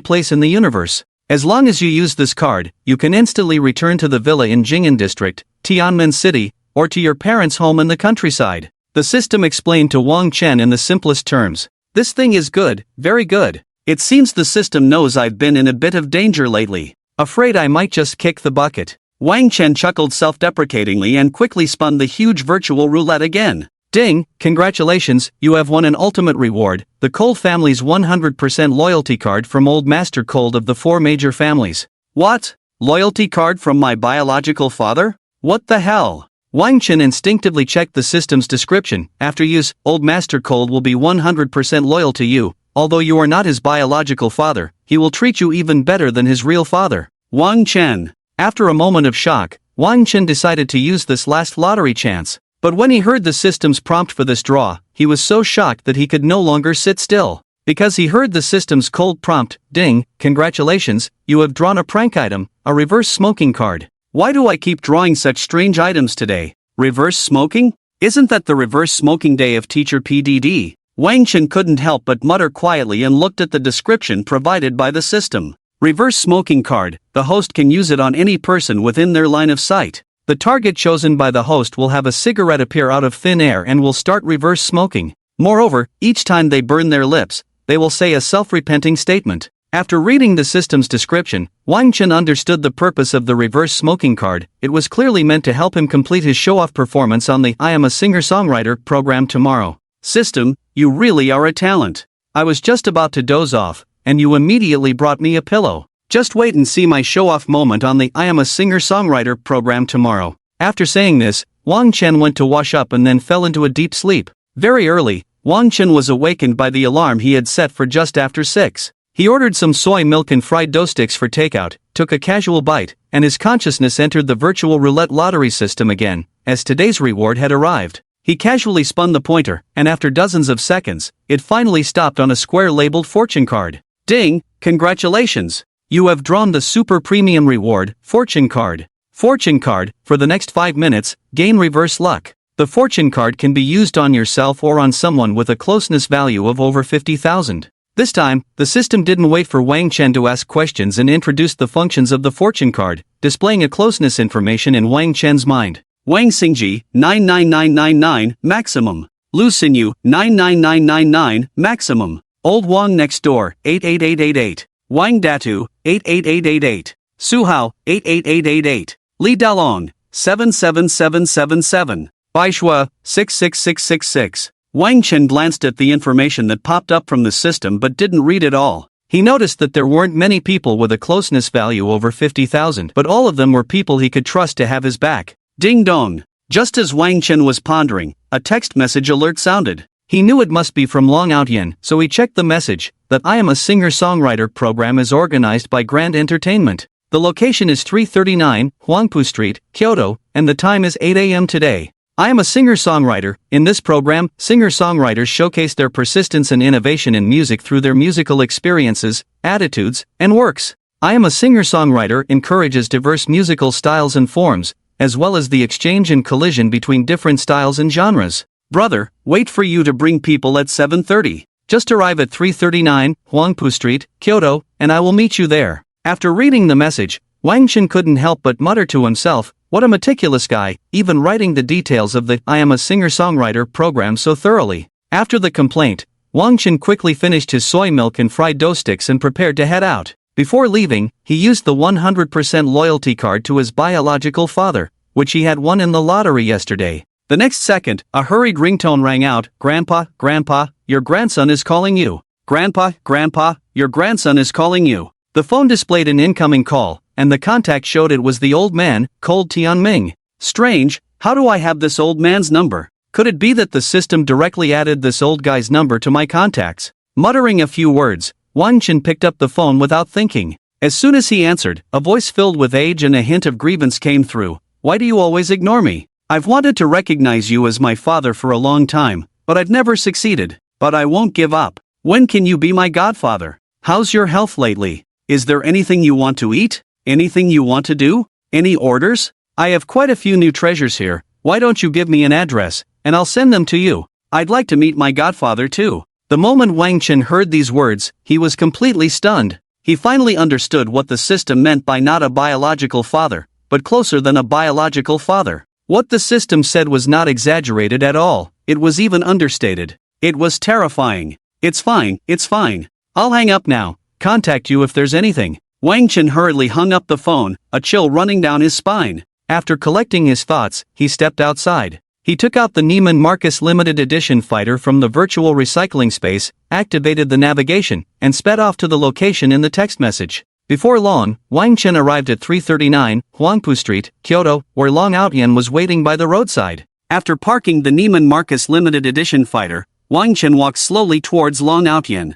Speaker 1: place in the universe, as long as you use this card, you can instantly return to the villa in Jing'an District, Tianmen City, or to your parents' home in the countryside. The system explained to Wang Chen in the simplest terms. This thing is good, very good. It seems the system knows I've been in a bit of danger lately. Afraid I might just kick the bucket. Wang Chen chuckled self-deprecatingly and quickly spun the huge virtual roulette again. Ding, congratulations, you have won an ultimate reward, the Cold family's 100% loyalty card from Old Master Cold of the 4 major families. What? Loyalty card from my biological father? What the hell? Wang Chen instinctively checked the system's description. After use, Old Master Cold will be 100% loyal to you. Although you are not his biological father, he will treat you even better than his real father. Wang Chen. After a moment of shock, Wang Chen decided to use this last lottery chance. But when he heard the system's prompt for this draw, he was so shocked that he could no longer sit still. Because he heard the system's cold prompt, ding, congratulations, you have drawn a prank item, a reverse smoking card. Why do I keep drawing such strange items today? Reverse smoking? Isn't that the reverse smoking day of Teacher PDD? Wang Chen couldn't help but mutter quietly and looked at the description provided by the system. Reverse smoking card, the host can use it on any person within their line of sight. The target chosen by the host will have a cigarette appear out of thin air and will start reverse smoking. Moreover, each time they burn their lips, they will say a self-repenting statement. After reading the system's description, Wang Chen understood the purpose of the reverse smoking card. It was clearly meant to help him complete his show-off performance on the I Am a Singer-Songwriter program tomorrow. System, you really are a talent. I was just about to doze off, and you immediately brought me a pillow. Just wait and see my show-off moment on the I Am a Singer-Songwriter program tomorrow. After saying this, Wang Chen went to wash up and then fell into a deep sleep. Very early, Wang Chen was awakened by the alarm he had set for just after 6. He ordered some soy milk and fried dough sticks for takeout, took a casual bite, and his consciousness entered the virtual roulette lottery system again, as today's reward had arrived. He casually spun the pointer, and after dozens of seconds, it finally stopped on a square labeled fortune card. Ding, congratulations! You have drawn the super premium reward, fortune card. Fortune card, for the next 5 minutes, gain reverse luck. The fortune card can be used on yourself or on someone with a closeness value of over 50,000. This time, the system didn't wait for Wang Chen to ask questions and introduced the functions of the fortune card, displaying a closeness information in Wang Chen's mind. Wang Xingji, 99999, maximum. Lu Xinyu, 99999, maximum. Old Wang next door, 88888. Wang Datu, 88888. Su Hao, 88888. Li Dalong, 77777. Bai Shua, 66666. Wang Chen glanced at the information that popped up from the system but didn't read it all. He noticed that there weren't many people with a closeness value over 50,000, but all of them were people he could trust to have his back. Ding dong. Just as Wang Chen was pondering, a text message alert sounded. He knew it must be from Long Outyen, so he checked the message. That I Am a Singer-Songwriter program is organized by Grand Entertainment. The location is 339 Huangpu Street, Kyoto, and the time is 8 a.m. today. I am a singer-songwriter. In this program, singer-songwriters showcase their persistence and innovation in music through their musical experiences, attitudes, and works. I Am a Singer-Songwriter encourages diverse musical styles and forms, as well as the exchange and collision between different styles and genres. Brother, wait for you to bring people at 7:30. Just arrive at 339 Huangpu Street, Kyoto, and I will meet you there. After reading the message, Wang Chen couldn't help but mutter to himself, what a meticulous guy, even writing the details of the I Am a Singer-Songwriter program so thoroughly. After the complaint, Wang Chen quickly finished his soy milk and fried dough sticks and prepared to head out. Before leaving, he used the 100% loyalty card to his biological father, which he had won in the lottery yesterday. The next second, a hurried ringtone rang out, Grandpa, Grandpa, your grandson is calling you. Grandpa, Grandpa, your grandson is calling you. The phone displayed an incoming call, and the contact showed it was the old man, Cold Tianming. Strange, how do I have this old man's number? Could it be that the system directly added this old guy's number to my contacts? Muttering a few words, Wang Chen picked up the phone without thinking. As soon as he answered, a voice filled with age and a hint of grievance came through. Why do you always ignore me? I've wanted to recognize you as my father for a long time, but I've never succeeded. But I won't give up. When can you be my godfather? How's your health lately? Is there anything you want to eat? Anything you want to do? Any orders? I have quite a few new treasures here. Why don't you give me an address, and I'll send them to you? I'd like to meet my godfather too. The moment Wang Chen heard these words, he was completely stunned. He finally understood what the system meant by not a biological father, but closer than a biological father. What the system said was not exaggerated at all, it was even understated. It was terrifying. It's fine, it's fine. I'll hang up now. Contact you if there's anything. Wang Chen hurriedly hung up the phone, a chill running down his spine. After collecting his thoughts, he stepped outside. He took out the Neiman Marcus limited edition fighter from the virtual recycling space, activated the navigation, and sped off to the location in the text message. Before long, Wang Chen arrived at 339 Huangpu Street, Kyoto, where Long Outyen was waiting by the roadside. After parking the Neiman Marcus limited edition fighter, Wang Chen walked slowly towards Long Outyen.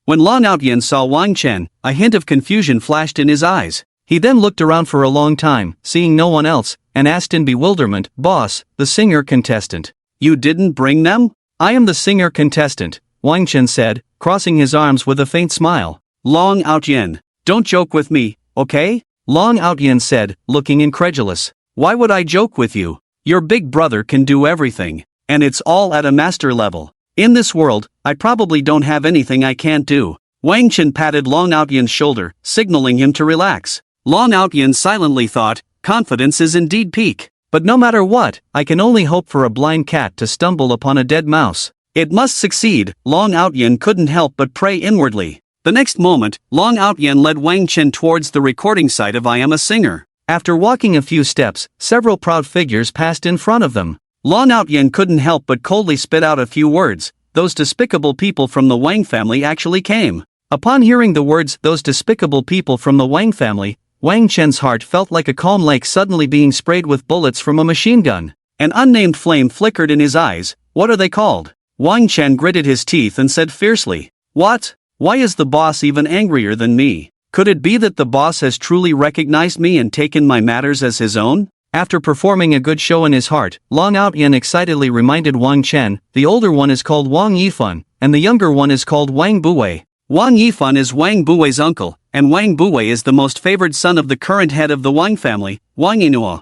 Speaker 1: When Long Outyen saw Wang Chen, a hint of confusion flashed in his eyes. He then looked around for a long time, seeing no one else, and asked in bewilderment, Boss, the singer contestant. You didn't bring them? I am the singer contestant, Wang Chen said, crossing his arms with a faint smile. Long Outyen, don't joke with me, okay? Long Outyen said, looking incredulous. Why would I joke with you? Your big brother can do everything, and it's all at a master level. In this world, I probably don't have anything I can't do. Wang Chen patted Long Outyen's shoulder, signaling him to relax. Long Outyen silently thought, confidence is indeed peak. But no matter what, I can only hope for a blind cat to stumble upon a dead mouse. It must succeed. Long Outyen couldn't help but pray inwardly. The next moment, Long Outyen led Wang Chen towards the recording site of I Am a Singer. After walking a few steps, several proud figures passed in front of them. Long Outyen couldn't help but coldly spit out a few words. Those despicable people from the Wang family actually came. Upon hearing the words, those despicable people from the Wang family, Wang Chen's heart felt like a calm lake suddenly being sprayed with bullets from a machine gun. An unnamed flame flickered in his eyes. What are they called? Wang Chen gritted his teeth and said fiercely. What? Why is the boss even angrier than me? Could it be that the boss has truly recognized me and taken my matters as his own? After performing a good show in his heart, Long Outyen excitedly reminded Wang Chen, the older one is called Wang Yifan, and the younger one is called Wang Buwei. Wang Yifan is Wang Buwei's uncle, and Wang Buwei is the most favored son of the current head of the Wang family, Wang Yinhua.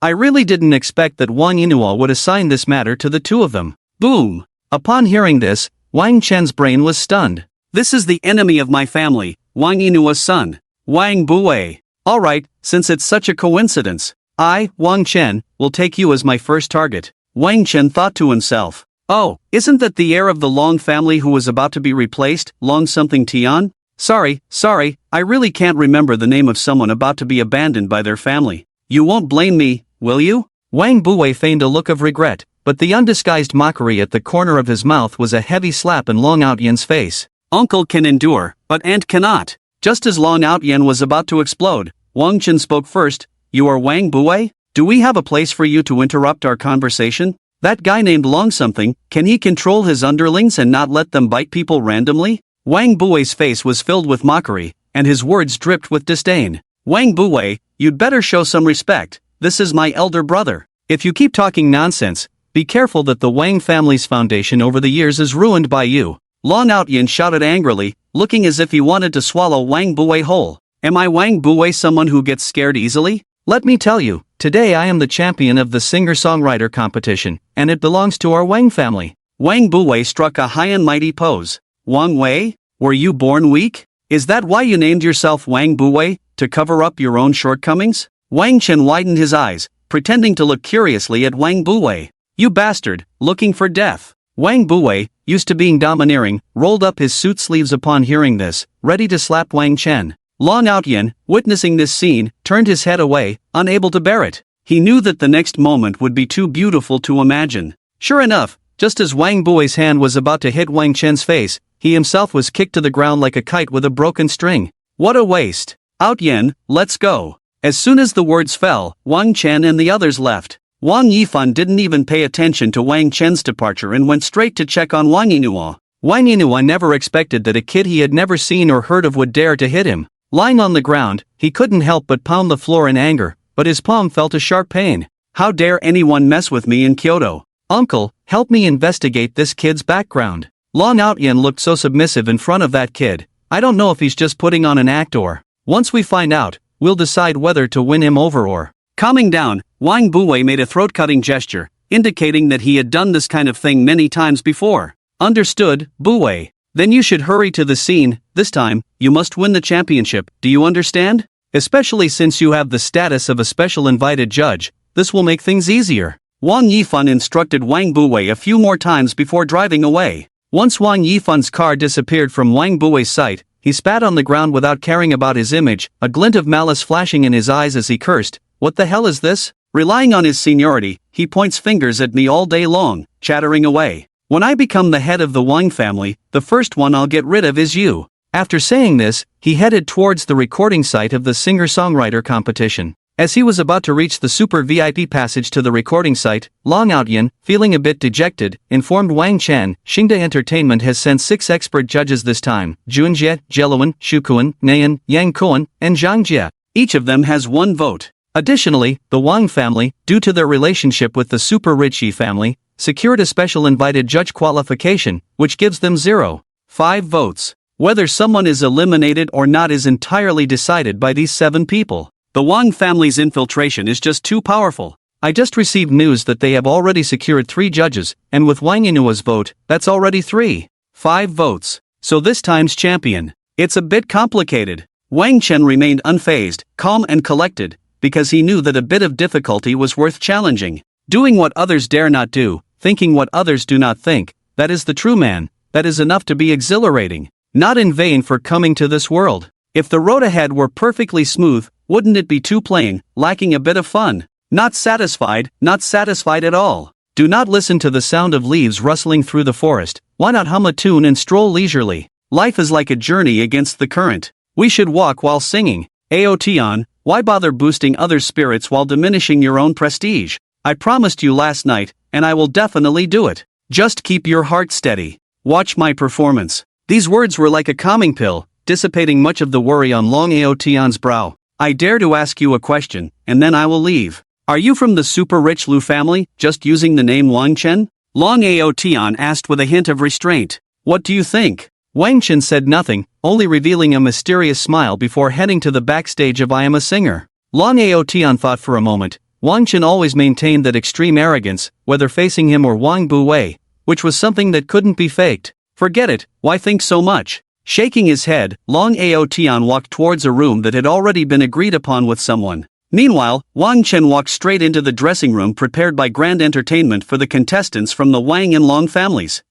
Speaker 1: I really didn't expect that Wang Yinhua would assign this matter to the two of them. Boom! Upon hearing this, Wang Chen's brain was stunned. This is the enemy of my family, Wang Yinhua's son, Wang Buwei. Alright, since it's such a coincidence, I, Wang Chen, will take you as my first target. Wang Chen thought to himself. Oh, isn't that the heir of the Long family who was about to be replaced, Long something Tian? Sorry, I really can't remember the name of someone about to be abandoned by their family. You won't blame me, will you? Wang Buwei feigned a look of regret, but the undisguised mockery at the corner of his mouth was a heavy slap in Long Outyan's face. Uncle can endure, but aunt cannot. Just as Long Outyan was about to explode, Wang Chen spoke first. You are Wang Buwei? Do we have a place for you to interrupt our conversation? That guy named Long something, can he control his underlings and not let them bite people randomly? Wang Buwei's face was filled with mockery, and his words dripped with disdain. Wang Buwei, you'd better show some respect. This is my elder brother. If you keep talking nonsense, be careful that the Wang family's foundation over the years is ruined by you. Long Outyan shouted angrily, looking as if he wanted to swallow Wang Buwei whole. Am I Wang Buwei someone who gets scared easily? Let me tell you, today I am the champion of the singer-songwriter competition, and it belongs to our Wang family. Wang Buwei struck a high and mighty pose. Wang Wei? Were you born weak? Is that why you named yourself Wang Buwei, to cover up your own shortcomings? Wang Chen widened his eyes, pretending to look curiously at Wang Buwei. You bastard, looking for death. Wang Buwei, used to being domineering, rolled up his suit sleeves upon hearing this, ready to slap Wang Chen. Long Outyan, witnessing this scene, turned his head away, unable to bear it. He knew that the next moment would be too beautiful to imagine. Sure enough, just as Wang Buwei's hand was about to hit Wang Chen's face, he himself was kicked to the ground like a kite with a broken string. What a waste. Outyan, let's go. As soon as the words fell, Wang Chen and the others left. Wang Yifan didn't even pay attention to Wang Chen's departure and went straight to check on Wang Yinhua. Wang Yinhua never expected that a kid he had never seen or heard of would dare to hit him. Lying on the ground, he couldn't help but pound the floor in anger, but his palm felt a sharp pain. How dare anyone mess with me in Kyoto? Uncle, help me investigate this kid's background. Long Outyan looked so submissive in front of that kid. I don't know if he's just putting on an act or. Once we find out, we'll decide whether to win him over or. Calming down, Wang Buwei made a throat-cutting gesture, indicating that he had done this kind of thing many times before. Understood, Buwei. Then you should hurry to the scene. This time, you must win the championship, do you understand? Especially since you have the status of a special invited judge, this will make things easier. Wang Yifan instructed Wang Buwei a few more times before driving away. Once Wang Yifan's car disappeared from Wang Buwei's sight, he spat on the ground without caring about his image, a glint of malice flashing in his eyes as he cursed. What the hell is this? Relying on his seniority, he points fingers at me all day long, chattering away. When I become the head of the Wang family, the first one I'll get rid of is you. After saying this, he headed towards the recording site of the singer-songwriter competition. As he was about to reach the super VIP passage to the recording site, Long Outyan, feeling a bit dejected, informed Wang Chen, Xingda Entertainment has sent 6 expert judges this time, Junjie, Jeluan, Shukuan, Nayan, Yang Kuan, and Zhang Jie. Each of them has 1 vote. Additionally, the Wang family, due to their relationship with the super rich Yi family, secured a special invited judge qualification, which gives them 0.5 votes. Whether someone is eliminated or not is entirely decided by these 7 people. The Wang family's infiltration is just too powerful. I just received news that they have already secured 3 judges, and with Wang Yinhua's vote, that's already 3.5 votes. So this time's champion. It's a bit complicated. Wang Chen remained unfazed, calm and collected, because he knew that a bit of difficulty was worth challenging. Doing what others dare not do, thinking what others do not think, that is the true man, that is enough to be exhilarating. Not in vain for coming to this world. If the road ahead were perfectly smooth, wouldn't it be too plain, lacking a bit of fun? Not satisfied at all. Do not listen to the sound of leaves rustling through the forest. Why not hum a tune and stroll leisurely? Life is like a journey against the current. We should walk while singing. Aotion, why bother boosting others' spirits while diminishing your own prestige? I promised you last night, and I will definitely do it. Just keep your heart steady. Watch my performance. These words were like a calming pill, dissipating much of the worry on Long Aotion's brow. I dare to ask you a question, and then I will leave. Are you from the super rich Lu family, just using the name Wang Chen? Long Aotion asked with a hint of restraint. What do you think? Wang Chen said nothing, only revealing a mysterious smile before heading to the backstage of I Am a Singer. Long Aotian thought for a moment. Wang Chen always maintained that extreme arrogance, whether facing him or Wang Buwei, which was something that couldn't be faked. Forget it, why think so much? Shaking his head, Long Aotian walked towards a room that had already been agreed upon with someone. Meanwhile, Wang Chen walked straight into the dressing room prepared by Grand Entertainment for the contestants from the Wang and Long families.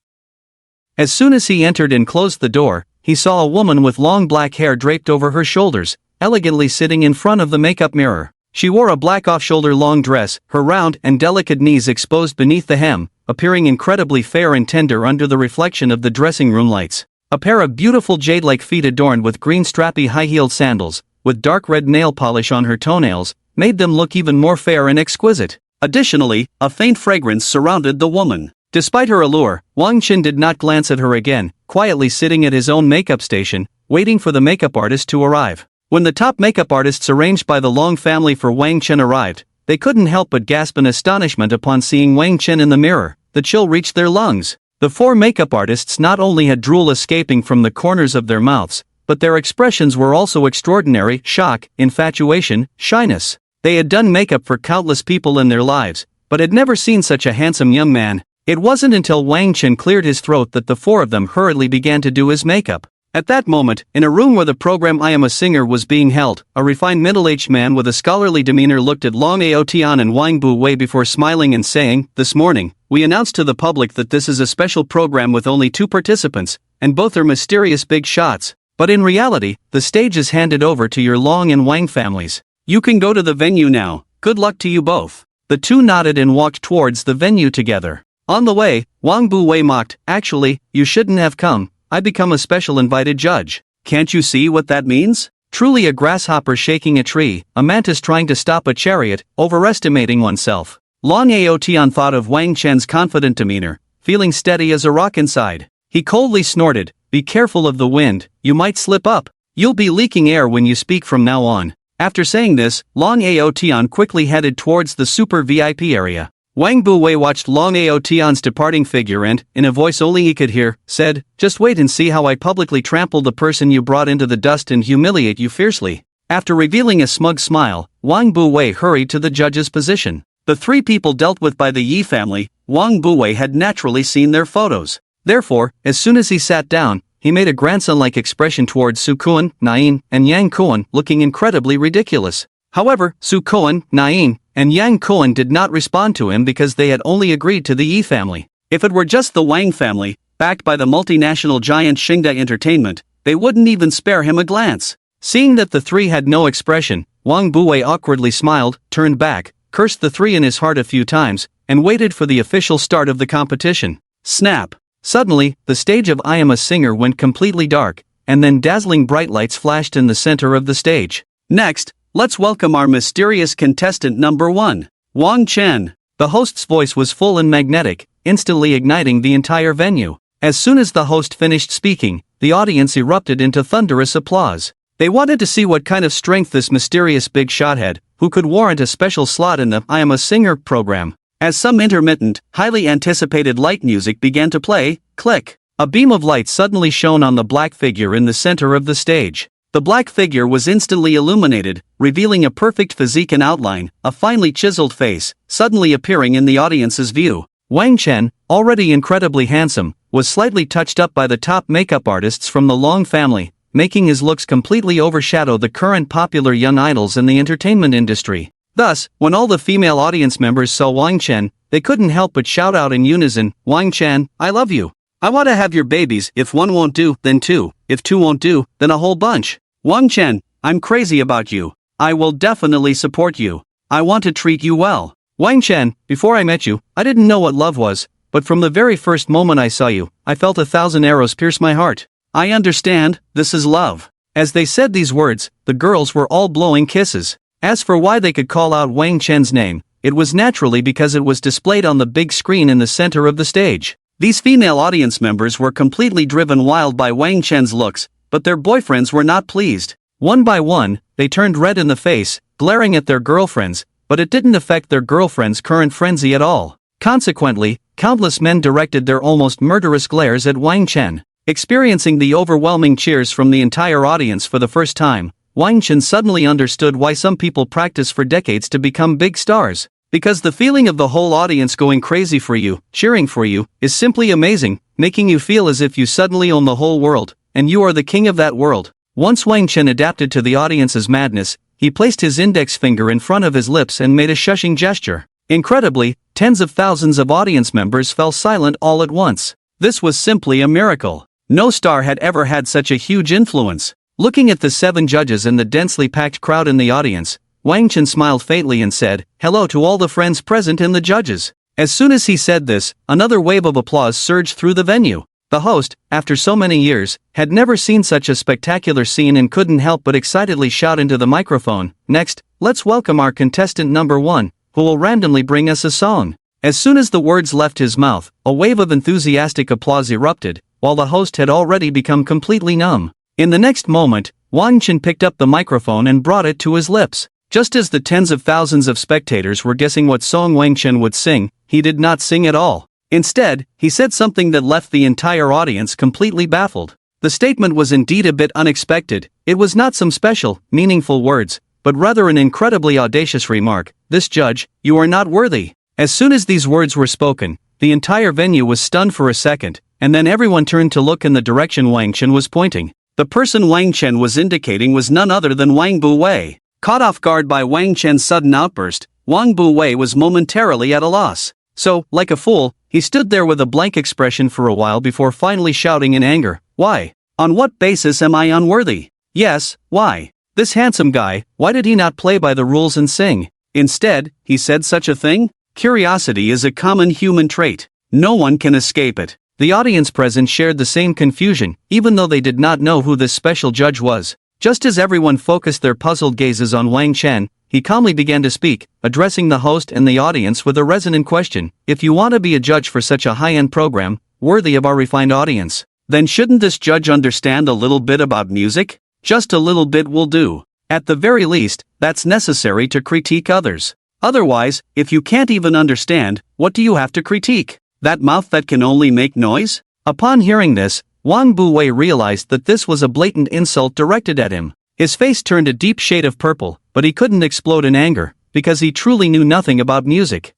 Speaker 1: As soon as he entered and closed the door, he saw a woman with long black hair draped over her shoulders, elegantly sitting in front of the makeup mirror. She wore a black off-shoulder long dress, her round and delicate knees exposed beneath the hem, appearing incredibly fair and tender under the reflection of the dressing room lights. A pair of beautiful jade-like feet adorned with green strappy high-heeled sandals, with dark red nail polish on her toenails, made them look even more fair and exquisite. Additionally, a faint fragrance surrounded the woman. Despite her allure, Wang Chen did not glance at her again, quietly sitting at his own makeup station, waiting for the makeup artist to arrive. When the top makeup artists arranged by the Long family for Wang Chen arrived, they couldn't help but gasp in astonishment upon seeing Wang Chen in the mirror. The chill reached their lungs. The four makeup artists not only had drool escaping from the corners of their mouths, but their expressions were also extraordinary: shock, infatuation, shyness. They had done makeup for countless people in their lives, but had never seen such a handsome young man. It wasn't until Wang Chen cleared his throat that the four of them hurriedly began to do his makeup. At that moment, in a room where the program I Am a Singer was being held, a refined middle-aged man with a scholarly demeanor looked at Long Aotian and Wang Buwei before smiling and saying, "This morning, we announced to the public that this is a special program with only 2 participants, and both are mysterious big shots. But in reality, the stage is handed over to your Long and Wang families. You can go to the venue now. Good luck to you both." The two nodded and walked towards the venue together. On the way, Wang Buwei mocked, "Actually, you shouldn't have come. I become a special invited judge. Can't you see what that means? Truly a grasshopper shaking a tree, a mantis trying to stop a chariot, overestimating oneself." Long Aotian thought of Wang Chen's confident demeanor, feeling steady as a rock inside. He coldly snorted, "Be careful of the wind, you might slip up. You'll be leaking air when you speak from now on." After saying this, Long Aotian quickly headed towards the super VIP area. Wang Buwei watched Long Aotian's departing figure and, in a voice only he could hear, said, "Just wait and see how I publicly trample the person you brought into the dust and humiliate you fiercely." After revealing a smug smile, Wang Buwei hurried to the judge's position. The 3 people dealt with by the Yi family, Wang Buwei had naturally seen their photos. Therefore, as soon as he sat down, he made a grandson-like expression towards Su Kuan, Nain, and Yang Kuan, looking incredibly ridiculous. However, Su Kuan, Nain, and Yang Kuan did not respond to him because they had only agreed to the Yi family. If it were just the Wang family, backed by the multinational giant Xingda Entertainment, they wouldn't even spare him a glance. Seeing that the 3 had no expression, Wang Buwei awkwardly smiled, turned back, cursed the 3 in his heart a few times, and waited for the official start of the competition. Snap! Suddenly, the stage of I Am a Singer went completely dark, and then dazzling bright lights flashed in the center of the stage. Next, let's welcome our mysterious contestant number 1, Wang Chen. The host's voice was full and magnetic, instantly igniting the entire venue. As soon as the host finished speaking, the audience erupted into thunderous applause. They wanted to see what kind of strength this mysterious big shot had, who could warrant a special slot in the I Am a Singer program. As some intermittent, highly anticipated light music began to play, click, a beam of light suddenly shone on the black figure in the center of the stage. The black figure was instantly illuminated, revealing a perfect physique and outline, a finely chiseled face, suddenly appearing in the audience's view. Wang Chen, already incredibly handsome, was slightly touched up by the top makeup artists from the Long family, making his looks completely overshadow the current popular young idols in the entertainment industry. Thus, when all the female audience members saw Wang Chen, they couldn't help but shout out in unison, "Wang Chen, I love you. I want to have your babies. If 1 won't do, then 2. If 2 won't do, then a whole bunch. Wang Chen, I'm crazy about you. I will definitely support you. I want to treat you well. Wang Chen, before I met you, I didn't know what love was, but from the very first moment I saw you, I felt 1,000 arrows pierce my heart. I understand, this is love." As they said these words, the girls were all blowing kisses. As for why they could call out Wang Chen's name, it was naturally because it was displayed on the big screen in the center of the stage. These female audience members were completely driven wild by Wang Chen's looks, but their boyfriends were not pleased. One by one, they turned red in the face, glaring at their girlfriends, but it didn't affect their girlfriends' current frenzy at all. Consequently, countless men directed their almost murderous glares at Wang Chen. Experiencing the overwhelming cheers from the entire audience for the first time, Wang Chen suddenly understood why some people practice for decades to become big stars. Because the feeling of the whole audience going crazy for you, cheering for you, is simply amazing, making you feel as if you suddenly own the whole world, and you are the king of that world. Once Wang Chen adapted to the audience's madness, he placed his index finger in front of his lips and made a shushing gesture. Incredibly, tens of thousands of audience members fell silent all at once. This was simply a miracle. No star had ever had such a huge influence. Looking at the 7 judges and the densely packed crowd in the audience, Wang Chen smiled faintly and said, "Hello to all the friends present and the judges." As soon as he said this, another wave of applause surged through the venue. The host, after so many years, had never seen such a spectacular scene and couldn't help but excitedly shout into the microphone, "Next, let's welcome our contestant number 1, who will randomly bring us a song." As soon as the words left his mouth, a wave of enthusiastic applause erupted, while the host had already become completely numb. In the next moment, Wang Chen picked up the microphone and brought it to his lips. Just as the tens of thousands of spectators were guessing what song Wang Chen would sing, he did not sing at all. Instead, he said something that left the entire audience completely baffled. The statement was indeed a bit unexpected. It was not some special, meaningful words, but rather an incredibly audacious remark. "This judge, you are not worthy." As soon as these words were spoken, the entire venue was stunned for a second, and then everyone turned to look in the direction Wang Chen was pointing. The person Wang Chen was indicating was none other than Wang Buwei. Caught off guard by Wang Chen's sudden outburst, Wang Buwei was momentarily at a loss. So, like a fool, he stood there with a blank expression for a while before finally shouting in anger, "Why? On what basis am I unworthy? Yes, why? This handsome guy, why did he not play by the rules and sing? Instead, he said such a thing?" Curiosity is a common human trait. No one can escape it. The audience present shared the same confusion, even though they did not know who this special judge was. Just as everyone focused their puzzled gazes on Wang Chen, he calmly began to speak, addressing the host and the audience with a resonant question. "If you want to be a judge for such a high-end program, worthy of our refined audience, then shouldn't this judge understand a little bit about music? Just a little bit will do. At the very least, that's necessary to critique others. Otherwise, if you can't even understand, what do you have to critique? That mouth that can only make noise?" Upon hearing this, Wang Buwei realized that this was a blatant insult directed at him. His face turned a deep shade of purple, but he couldn't explode in anger, because he truly knew nothing about music.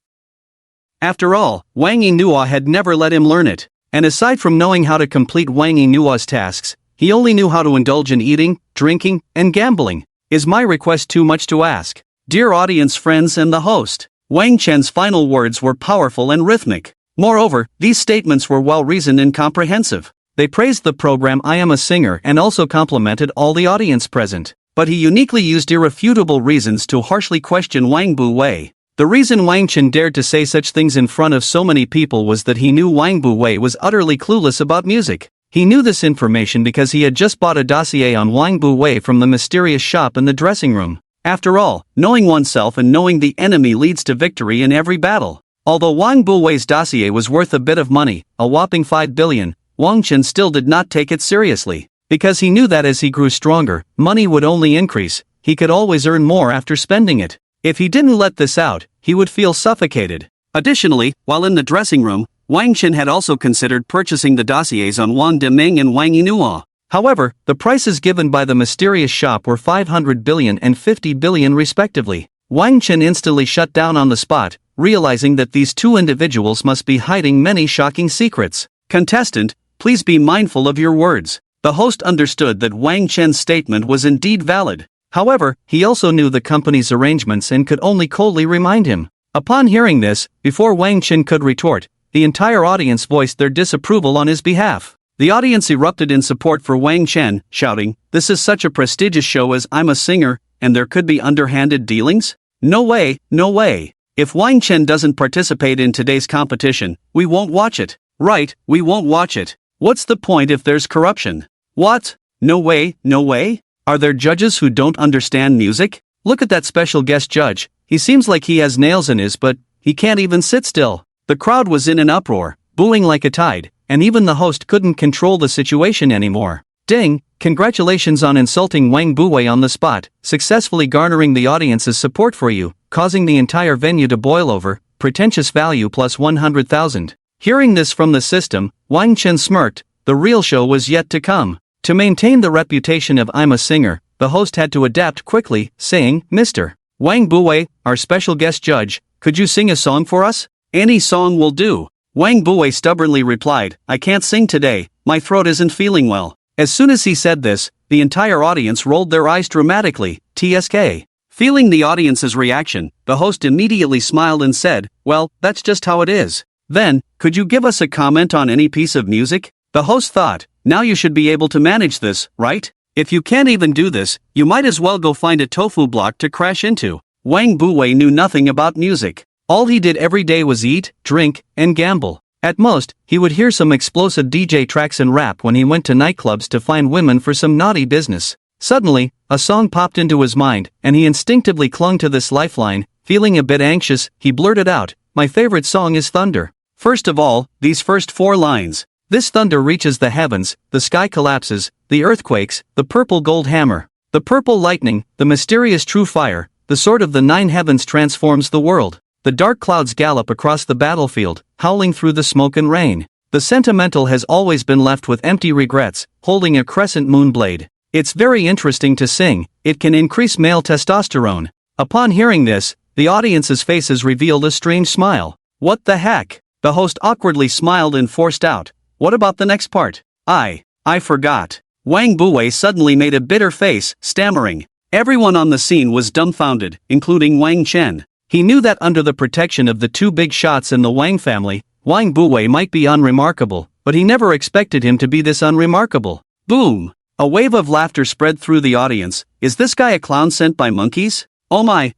Speaker 1: After all, Wang Yinghua had never let him learn it, and aside from knowing how to complete Wang Yinghua's tasks, he only knew how to indulge in eating, drinking, and gambling. Is my request too much to ask? Dear audience friends and the host, Wang Chen's final words were powerful and rhythmic. Moreover, these statements were well-reasoned and comprehensive. They praised the program I Am a Singer and also complimented all the audience present. But he uniquely used irrefutable reasons to harshly question Wang Buwei. The reason Wang Chen dared to say such things in front of so many people was that he knew Wang Buwei was utterly clueless about music. He knew this information because he had just bought a dossier on Wang Buwei from the mysterious shop in the dressing room. After all, knowing oneself and knowing the enemy leads to victory in every battle. Although Wang Buwei's dossier was worth a bit of money, a whopping 5 billion, Wang Chen still did not take it seriously. Because he knew that as he grew stronger, money would only increase, he could always earn more after spending it. If he didn't let this out, he would feel suffocated. Additionally, while in the dressing room, Wang Chen had also considered purchasing the dossiers on Wang Deming and Wang Yinghua. However, the prices given by the mysterious shop were 500 billion and 50 billion respectively. Wang Chen instantly shut down on the spot, realizing that these two individuals must be hiding many shocking secrets. Contestant, please be mindful of your words. The host understood that Wang Chen's statement was indeed valid. However, he also knew the company's arrangements and could only coldly remind him. Upon hearing this, before Wang Chen could retort, the entire audience voiced their disapproval on his behalf. The audience erupted in support for Wang Chen, shouting, "This is such a prestigious show as I'm a Singer, and there could be underhanded dealings? No way, no way. If Wang Chen doesn't participate in today's competition, we won't watch it. Right, we won't watch it. What's the point if there's corruption? What? No way, no way? Are there judges who don't understand music? Look at that special guest judge, he seems like he has nails in his but he can't even sit still." The crowd was in an uproar, booing like a tide, and even the host couldn't control the situation anymore. Ding, congratulations on insulting Wang Buwei on the spot, successfully garnering the audience's support for you, causing the entire venue to boil over, pretentious value plus 100,000. Hearing this from the system, Wang Chen smirked, The real show was yet to come. To maintain the reputation of I'm a singer, the host had to adapt quickly, saying, "Mr. Wang Buwei, our special guest judge, could you sing a song for us?" "Any song will do." Wang Buwei stubbornly replied, "I can't sing today, my throat isn't feeling well." As soon as he said this, the entire audience rolled their eyes dramatically. TSK. Feeling the audience's reaction, the host immediately smiled and said, "Well, that's just how it is." Then, "Could you give us a comment on any piece of music?" The host thought, "Now you should be able to manage this, right? If you can't even do this, you might as well go find a tofu block to crash into." Wang Buwei knew nothing about music. All he did every day was eat, drink, and gamble. At most, he would hear some explosive DJ tracks and rap when he went to nightclubs to find women for some naughty business. Suddenly, a song popped into his mind, and he instinctively clung to this lifeline. Feeling a bit anxious, he blurted out, "My favorite song is Thunder." First of all, these first 4 lines. This thunder reaches the heavens, the sky collapses, the earthquakes, the purple gold hammer, the purple lightning, the mysterious true fire, the sword of the 9 heavens transforms the world. The dark clouds gallop across the battlefield, howling through the smoke and rain. The sentimental has always been left with empty regrets, holding a crescent moon blade. It's very interesting to sing, it can increase male testosterone. Upon hearing this, the audience's faces revealed a strange smile. "What the heck?" The host awkwardly smiled and forced out, "What about the next part?" I forgot." Wang Buwei suddenly made a bitter face, stammering. Everyone on the scene was dumbfounded, including Wang Chen. He knew that under the protection of the 2 big shots in the Wang family, Wang Buwei might be unremarkable, but he never expected him to be this unremarkable. Boom! A wave of laughter spread through the audience. "Is this guy a clown sent by monkeys? Oh my,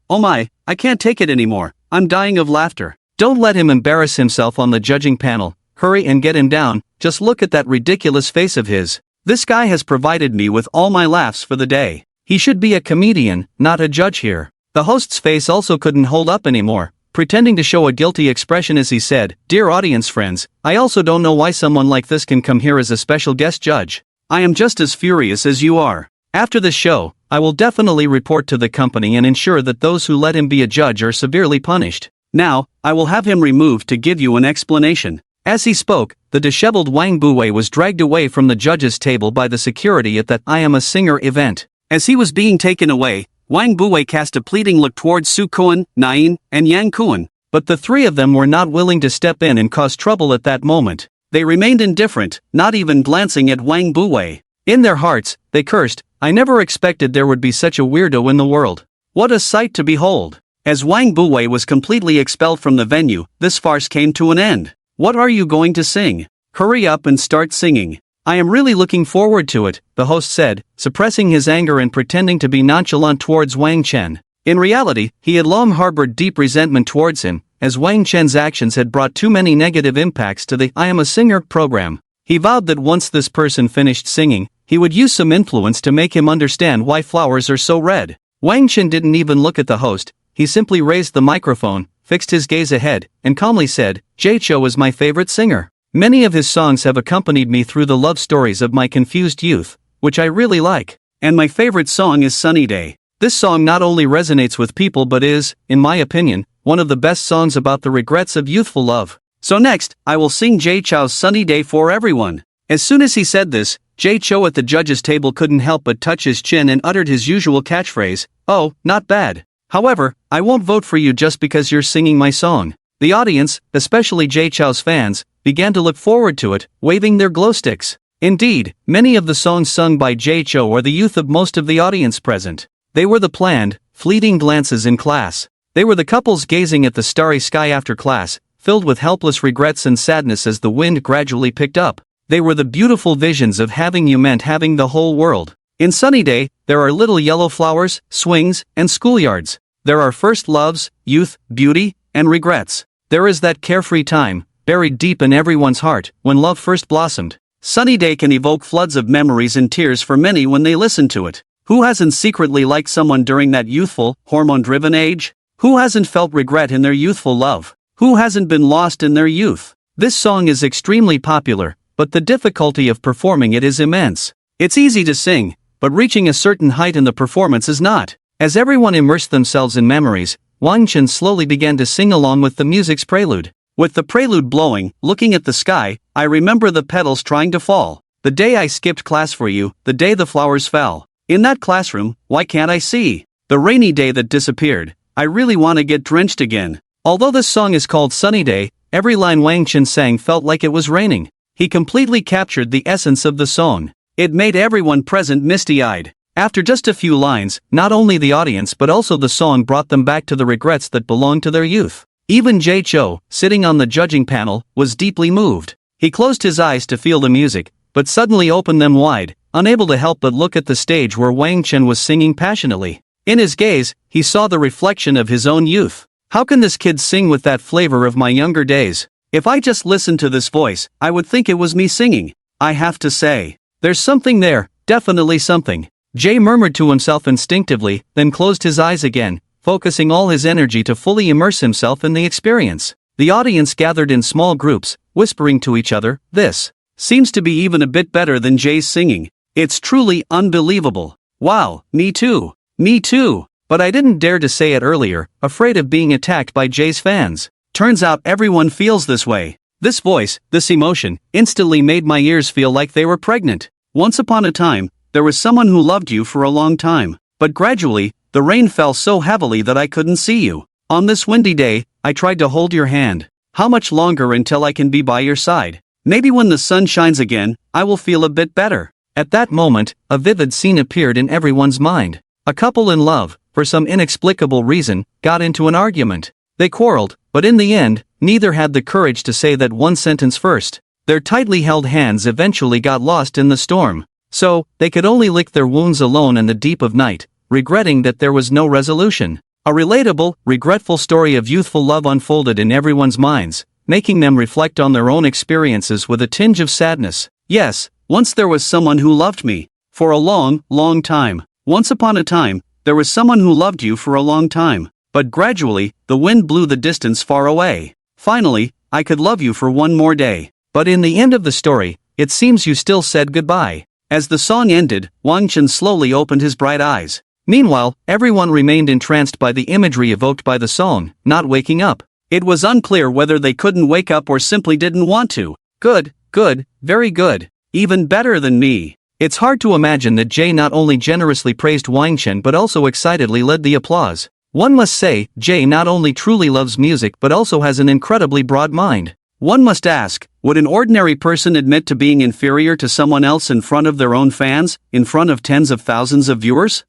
Speaker 1: I can't take it anymore, I'm dying of laughter." Don't let him embarrass himself on the judging panel. Hurry and get him down. Just look at that ridiculous face of his. This guy has provided me with all my laughs for the day. He should be a comedian, not a judge here. The host's face also couldn't hold up anymore, pretending to show a guilty expression as he said, "Dear audience friends, I also don't know why someone like this can come here as a special guest judge. I am just as furious as you are. After this show, I will definitely report to the company and ensure that those who let him be a judge are severely punished. Now, I will have him removed to give you an explanation." As he spoke, the disheveled Wang Buwei was dragged away from the judges' table by the security at that I Am a Singer event. As he was being taken away, Wang Buwei cast a pleading look towards Su Kuan, Nain, and Yang Kuan, but the 3 of them were not willing to step in and cause trouble at that moment. They remained indifferent, not even glancing at Wang Buwei. In their hearts, they cursed, "I never expected there would be such a weirdo in the world. What a sight to behold." As Wang Buwei was completely expelled from the venue, this farce came to an end. "What are you going to sing? Hurry up and start singing." "I am really looking forward to it," the host said, suppressing his anger and pretending to be nonchalant towards Wang Chen. In reality, he had long harbored deep resentment towards him, as Wang Chen's actions had brought too many negative impacts to the I Am a Singer program. He vowed that once this person finished singing, he would use some influence to make him understand why flowers are so red. Wang Chen didn't even look at the host. He simply raised the microphone, fixed his gaze ahead, and calmly said, "Jay Chou is my favorite singer. Many of his songs have accompanied me through the love stories of my confused youth, which I really like. And my favorite song is Sunny Day. This song not only resonates with people but is, in my opinion, one of the best songs about the regrets of youthful love. So next, I will sing Jay Chou's Sunny Day for everyone." As soon as he said this, Jay Chou at the judges' table couldn't help but touch his chin and uttered his usual catchphrase, "Oh, not bad. However, I won't vote for you just because you're singing my song." The audience, especially Jay Chou's fans, began to look forward to it, waving their glow sticks. Indeed, many of the songs sung by Jay Chou are the youth of most of the audience present. They were the planned, fleeting glances in class. They were the couples gazing at the starry sky after class, filled with helpless regrets and sadness as the wind gradually picked up. They were the beautiful visions of having you meant having the whole world. In Sunny Day, there are little yellow flowers, swings, and schoolyards. There are first loves, youth, beauty, and regrets. There is that carefree time, buried deep in everyone's heart, when love first blossomed. Sunny Day can evoke floods of memories and tears for many when they listen to it. Who hasn't secretly liked someone during that youthful, hormone-driven age? Who hasn't felt regret in their youthful love? Who hasn't been lost in their youth? This song is extremely popular, but the difficulty of performing it is immense. It's easy to sing, but reaching a certain height in the performance is not. As everyone immersed themselves in memories, Wang Chen slowly began to sing along with the music's prelude. With the prelude blowing, looking at the sky, I remember the petals trying to fall. The day I skipped class for you, the day the flowers fell. In that classroom, why can't I see? The rainy day that disappeared. I really want to get drenched again. Although this song is called Sunny Day, every line Wang Chen sang felt like it was raining. He completely captured the essence of the song. It made everyone present misty-eyed. After just a few lines, not only the audience but also the song brought them back to the regrets that belonged to their youth. Even Jay Chou, sitting on the judging panel, was deeply moved. He closed his eyes to feel the music, but suddenly opened them wide, unable to help but look at the stage where Wang Chen was singing passionately. In his gaze, he saw the reflection of his own youth. How can this kid sing with that flavor of my younger days? If I just listened to this voice, I would think it was me singing. I have to say, there's something there, definitely something. Jay murmured to himself instinctively, then closed his eyes again, focusing all his energy to fully immerse himself in the experience. The audience gathered in small groups, whispering to each other, "This seems to be even a bit better than Jay's singing. It's truly unbelievable. Wow, me too. Me too." But I didn't dare to say it earlier, afraid of being attacked by Jay's fans. Turns out everyone feels this way. This voice, this emotion, instantly made my ears feel like they were pregnant. Once upon a time, there was someone who loved you for a long time. But gradually, the rain fell so heavily that I couldn't see you. On this windy day, I tried to hold your hand. How much longer until I can be by your side? Maybe when the sun shines again, I will feel a bit better. At that moment, a vivid scene appeared in everyone's mind. A couple in love, for some inexplicable reason, got into an argument. They quarreled, but in the end, neither had the courage to say that one sentence first. Their tightly held hands eventually got lost in the storm. So, they could only lick their wounds alone in the deep of night, regretting that there was no resolution. A relatable, regretful story of youthful love unfolded in everyone's minds, making them reflect on their own experiences with a tinge of sadness. Yes, once there was someone who loved me. For a long, long time. Once upon a time, there was someone who loved you for a long time. But gradually, the wind blew the distance far away. Finally, I could love you for one more day. But in the end of the story, it seems you still said goodbye. As the song ended, Wang Chen slowly opened his bright eyes. Meanwhile, everyone remained entranced by the imagery evoked by the song, not waking up. It was unclear whether they couldn't wake up or simply didn't want to. Good, good, very good. Even better than me. It's hard to imagine that Jay not only generously praised Wang Chen but also excitedly led the applause. One must say, Jay not only truly loves music but also has an incredibly broad mind. One must ask, would an ordinary person admit to being inferior to someone else in front of their own fans, in front of tens of thousands of viewers?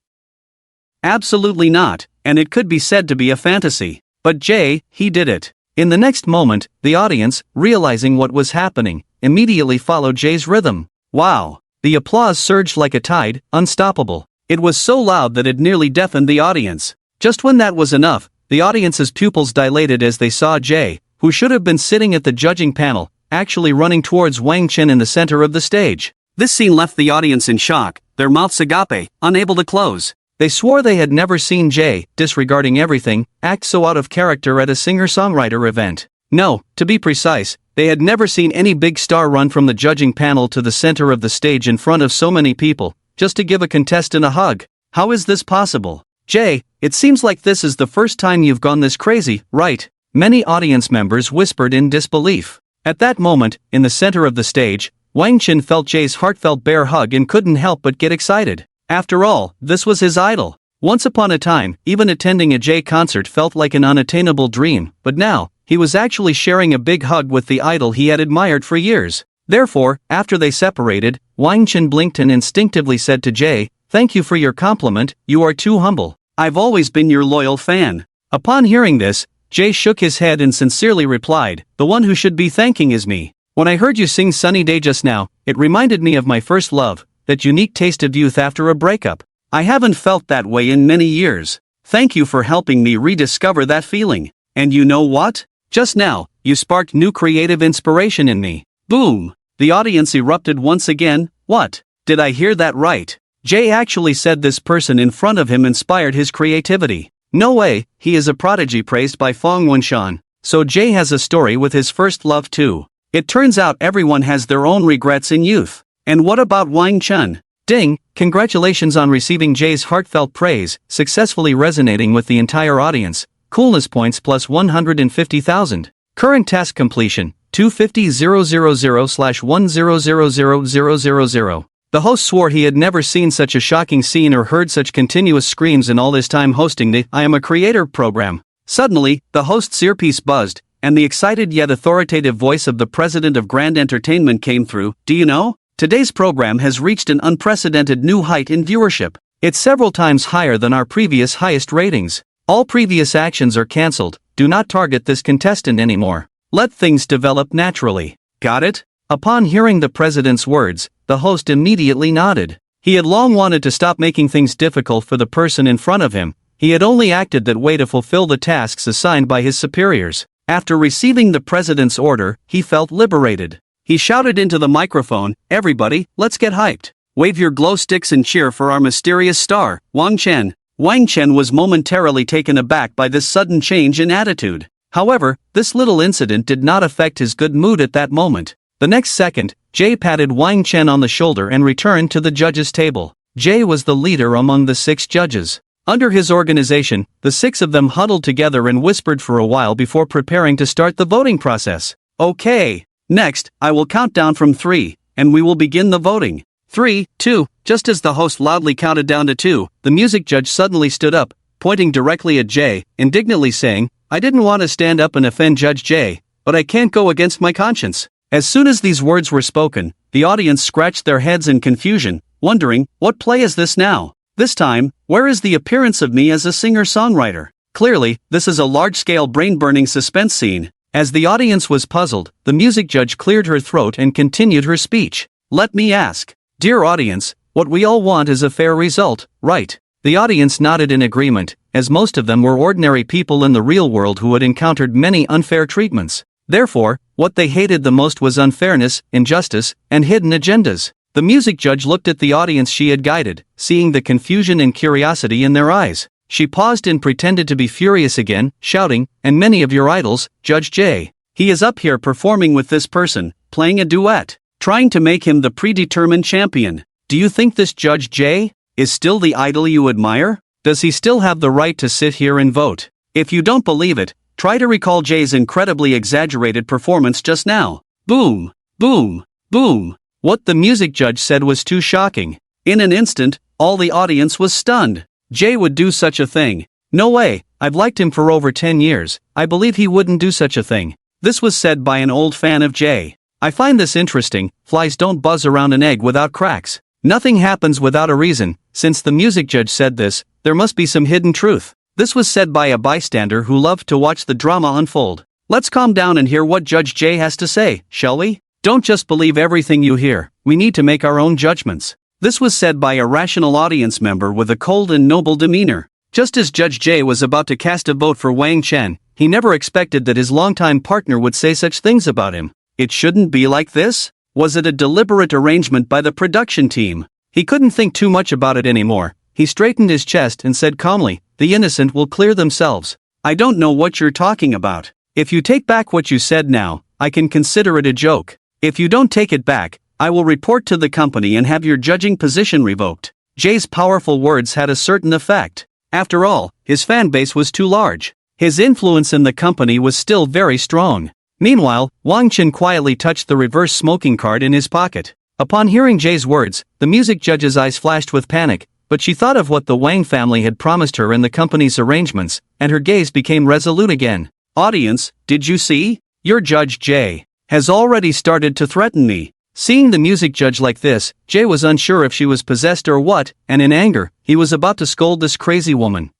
Speaker 1: Absolutely not, and it could be said to be a fantasy. But Jay, he did it. In the next moment, the audience, realizing what was happening, immediately followed Jay's rhythm. Wow! The applause surged like a tide, unstoppable. It was so loud that it nearly deafened the audience. Just when that was enough, the audience's pupils dilated as they saw Jay, who should have been sitting at the judging panel, actually running towards Wang Chen in the center of the stage. This scene left the audience in shock, their mouths agape, unable to close. They swore they had never seen Jay, disregarding everything, act so out of character at a singer-songwriter event. No, to be precise, they had never seen any big star run from the judging panel to the center of the stage in front of so many people, just to give a contestant a hug. How is this possible? Jay, it seems like this is the first time you've gone this crazy, right? Many audience members whispered in disbelief. At that moment, in the center of the stage, Wang Chen felt Jay's heartfelt bear hug and couldn't help but get excited. After all, this was his idol. Once upon a time, even attending a Jay concert felt like an unattainable dream, but now, he was actually sharing a big hug with the idol he had admired for years. Therefore, after they separated, Wang Chen blinked and instinctively said to Jay, "Thank you for your compliment, you are too humble. I've always been your loyal fan." Upon hearing this, Jay shook his head and sincerely replied, "The one who should be thanking is me. When I heard you sing Sunny Day just now, it reminded me of my first love, that unique taste of youth after a breakup. I haven't felt that way in many years. Thank you for helping me rediscover that feeling. And you know what? Just now, you sparked new creative inspiration in me." Boom! The audience erupted once again. What? Did I hear that right? Jay actually said this person in front of him inspired his creativity. No way, he is a prodigy praised by Fong Wenshan. So Jay has a story with his first love too. It turns out everyone has their own regrets in youth. And what about Wang Chen? Ding, congratulations on receiving Jay's heartfelt praise, successfully resonating with the entire audience. Coolness points plus 150,000. Current task completion, 250,000/1000000. The host swore he had never seen such a shocking scene or heard such continuous screams in all his time hosting the I Am a Creator program. Suddenly, the host's earpiece buzzed, and the excited yet authoritative voice of the president of Grand Entertainment came through. Do you know? Today's program has reached an unprecedented new height in viewership. It's several times higher than our previous highest ratings. All previous actions are cancelled. Do not target this contestant anymore. Let things develop naturally. Got it? Upon hearing the president's words, the host immediately nodded. He had long wanted to stop making things difficult for the person in front of him. He had only acted that way to fulfill the tasks assigned by his superiors. After receiving the president's order, he felt liberated. He shouted into the microphone, "Everybody, let's get hyped. Wave your glow sticks and cheer for our mysterious star, Wang Chen." Wang Chen was momentarily taken aback by this sudden change in attitude. However, this little incident did not affect his good mood at that moment. The next second, Jay patted Wang Chen on the shoulder and returned to the judges' table. Jay was the leader among the 6 judges. Under his organization, the 6 of them huddled together and whispered for a while before preparing to start the voting process. Okay. Next, I will count down from 3, and we will begin the voting. 3, 2, just as the host loudly counted down to 2, the music judge suddenly stood up, pointing directly at Jay, indignantly saying, "I didn't want to stand up and offend Judge Jay, but I can't go against my conscience." As soon as these words were spoken, the audience scratched their heads in confusion, wondering, what play is this now? This time, where is the appearance of me as a singer-songwriter? Clearly, this is a large-scale brain-burning suspense scene. As the audience was puzzled, the music judge cleared her throat and continued her speech. "Let me ask. Dear audience, what we all want is a fair result, right?" The audience nodded in agreement, as most of them were ordinary people in the real world who had encountered many unfair treatments. Therefore, what they hated the most was unfairness, injustice, and hidden agendas. The music judge looked at the audience she had guided, seeing the confusion and curiosity in their eyes. She paused and pretended to be furious again, shouting, "And many of your idols, Judge Jay. He is up here performing with this person, playing a duet, trying to make him the predetermined champion. Do you think this Judge Jay is still the idol you admire? Does he still have the right to sit here and vote? If you don't believe it, try to recall Jay's incredibly exaggerated performance just now." Boom, boom, boom. What the music judge said was too shocking. In an instant, all the audience was stunned. Jay would do such a thing. No way, I've liked him for over 10 years, I believe he wouldn't do such a thing. This was said by an old fan of Jay. I find this interesting, flies don't buzz around an egg without cracks. Nothing happens without a reason. Since the music judge said this, there must be some hidden truth. This was said by a bystander who loved to watch the drama unfold. Let's calm down and hear what Judge Jay has to say, shall we? Don't just believe everything you hear, we need to make our own judgments. This was said by a rational audience member with a cold and noble demeanor. Just as Judge Jay was about to cast a vote for Wang Chen, he never expected that his longtime partner would say such things about him. It shouldn't be like this? Was it a deliberate arrangement by the production team? He couldn't think too much about it anymore. He straightened his chest and said calmly, "The innocent will clear themselves. I don't know what you're talking about. If you take back what you said now, I can consider it a joke. If you don't take it back, I will report to the company and have your judging position revoked." Jay's powerful words had a certain effect. After all, his fan base was too large. His influence in the company was still very strong. Meanwhile, Wang Chen quietly touched the reverse smoking card in his pocket. Upon hearing Jay's words, the music judge's eyes flashed with panic, but she thought of what the Wang family had promised her in the company's arrangements, and her gaze became resolute again. "Audience, did you see? Your Judge Jay has already started to threaten me." Seeing the music judge like this, Jay was unsure if she was possessed or what, and in anger, he was about to scold this crazy woman.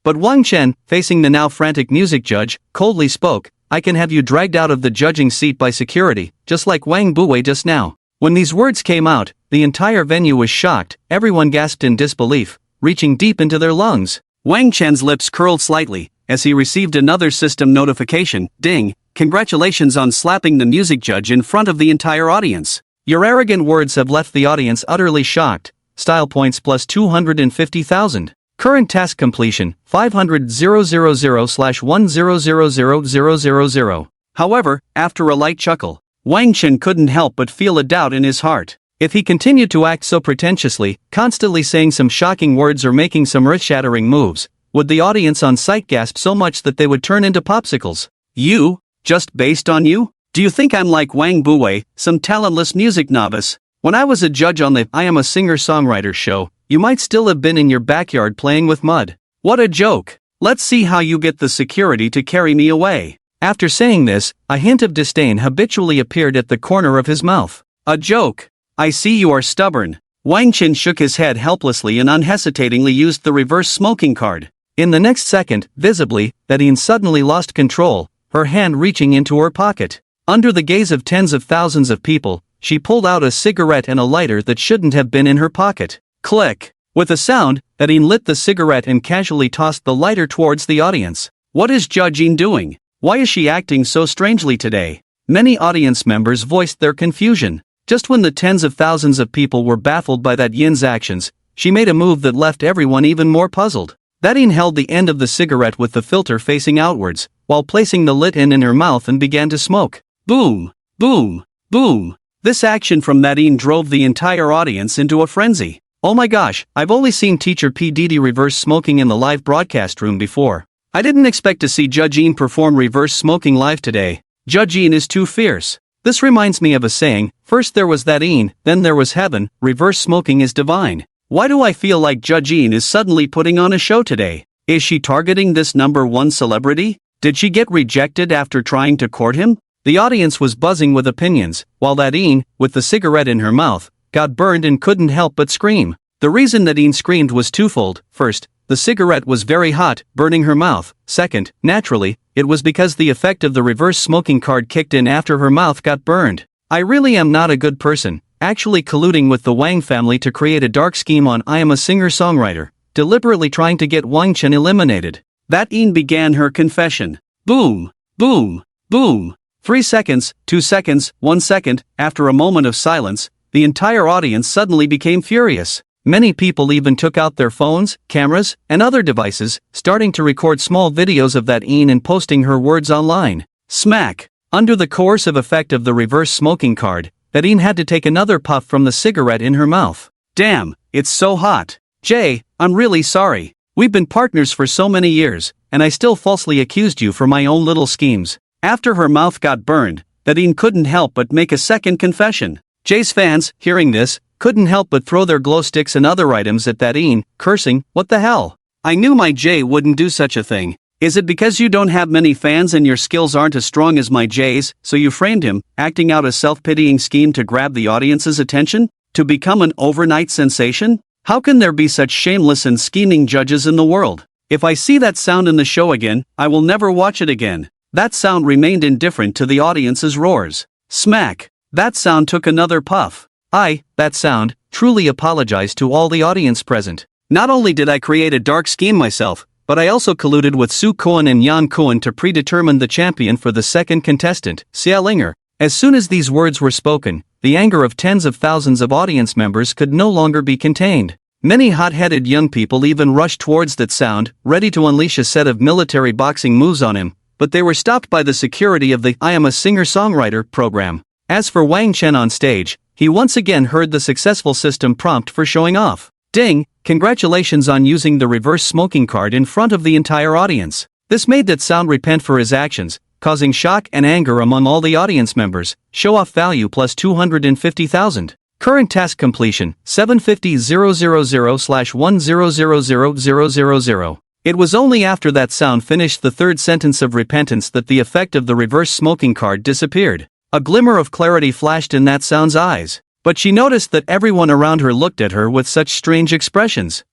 Speaker 1: But Wang Chen, facing the now frantic music judge, coldly spoke, "I can have you dragged out of the judging seat by security, just like Wang Buwei just now." When these words came out, the entire venue was shocked, everyone gasped in disbelief, reaching deep into their lungs. Wang Chen's lips curled slightly, as he received another system notification, ding, "Congratulations on slapping the music judge in front of the entire audience. Your arrogant words have left the audience utterly shocked. Style points plus 250,000. Current task completion, 500,000/1000000. However, after a light chuckle, Wang Chen couldn't help but feel a doubt in his heart. If he continued to act so pretentiously, constantly saying some shocking words or making some earth-shattering moves, would the audience on site gasp so much that they would turn into popsicles? "You Just based on you? Do you think I'm like Wang Buwei, some talentless music novice? When I was a judge on the I Am a Singer-Songwriter show, you might still have been in your backyard playing with mud. What a joke. Let's see how you get the security to carry me away. After saying this, a hint of disdain habitually appeared at the corner of his mouth. A joke. I see you are stubborn. Wang Chen shook his head helplessly and unhesitatingly used the reverse smoking card. In the next second, visibly, Nadine suddenly lost control, her hand reaching into her pocket. Under the gaze of tens of thousands of people, she pulled out a cigarette and a lighter that shouldn't have been in her pocket. Click! With a sound, Nadine lit the cigarette and casually tossed the lighter towards the audience. What is Jia Jin doing? Why is she acting so strangely today? Many audience members voiced their confusion. Just when the tens of thousands of people were baffled by that Yin's actions, she made a move that left everyone even more puzzled. Nadine held the end of the cigarette with the filter facing outwards, while placing the lit in her mouth and began to smoke. Boom! Boom! Boom! This action from Nadine drove the entire audience into a frenzy. Oh my gosh, I've only seen Teacher P. Didi reverse smoking in the live broadcast room before. I didn't expect to see Jia Jin perform reverse smoking live today. Jia Jin is too fierce. This reminds me of a saying, first there was Nadine, then there was heaven, reverse smoking is divine. Why do I feel like Jia Jin is suddenly putting on a show today? Is she targeting this #1 celebrity? Did she get rejected after trying to court him? The audience was buzzing with opinions, while Nadine, with the cigarette in her mouth, got burned and couldn't help but scream. The reason Nadine screamed was twofold. First, the cigarette was very hot, burning her mouth. Second, naturally, it was because the effect of the reverse smoking card kicked in after her mouth got burned. I really am not a good person, actually colluding with the Wang family to create a dark scheme on I Am a Singer-Songwriter, deliberately trying to get Wang Chen eliminated. That Yin began her confession. Boom! Boom! Boom! 3 seconds, 2 seconds, 1 second, after a moment of silence, the entire audience suddenly became furious. Many people even took out their phones, cameras, and other devices, starting to record small videos of that Yin and posting her words online. Smack! Under the coercive effect of the reverse smoking card, Nadine had to take another puff from the cigarette in her mouth. Damn, it's so hot. Jay, I'm really sorry. We've been partners for so many years, and I still falsely accused you for my own little schemes. After her mouth got burned, Nadine couldn't help but make a second confession. Jay's fans, hearing this, couldn't help but throw their glow sticks and other items at Nadine, cursing, "What the hell? I knew my Jay wouldn't do such a thing. Is it because you don't have many fans and your skills aren't as strong as my Jay's, so you framed him, acting out a self-pitying scheme to grab the audience's attention? To become an overnight sensation? How can there be such shameless and scheming judges in the world? If I see that sound in the show again, I will never watch it again." That sound remained indifferent to the audience's roars. Smack! That sound took another puff. That sound, truly apologized to all the audience present. Not only did I create a dark scheme myself, but I also colluded with Su Cohen and Yan Cohen to predetermine the champion for the second contestant, Xia Linger. As soon as these words were spoken, the anger of tens of thousands of audience members could no longer be contained. Many hot-headed young people even rushed towards that sound, ready to unleash a set of military boxing moves on him, but they were stopped by the security of the I Am a Singer-Songwriter program. As for Wang Chen on stage, he once again heard the successful system prompt for showing off. Ding! Congratulations on using the reverse smoking card in front of the entire audience. This made that sound repent for his actions, causing shock and anger among all the audience members. Show-off value plus 250,000. Current task completion, 750,000/10000000. It was only after that sound finished the third sentence of repentance that the effect of the reverse smoking card disappeared. A glimmer of clarity flashed in that sound's eyes, but she noticed that everyone around her looked at her with such strange expressions.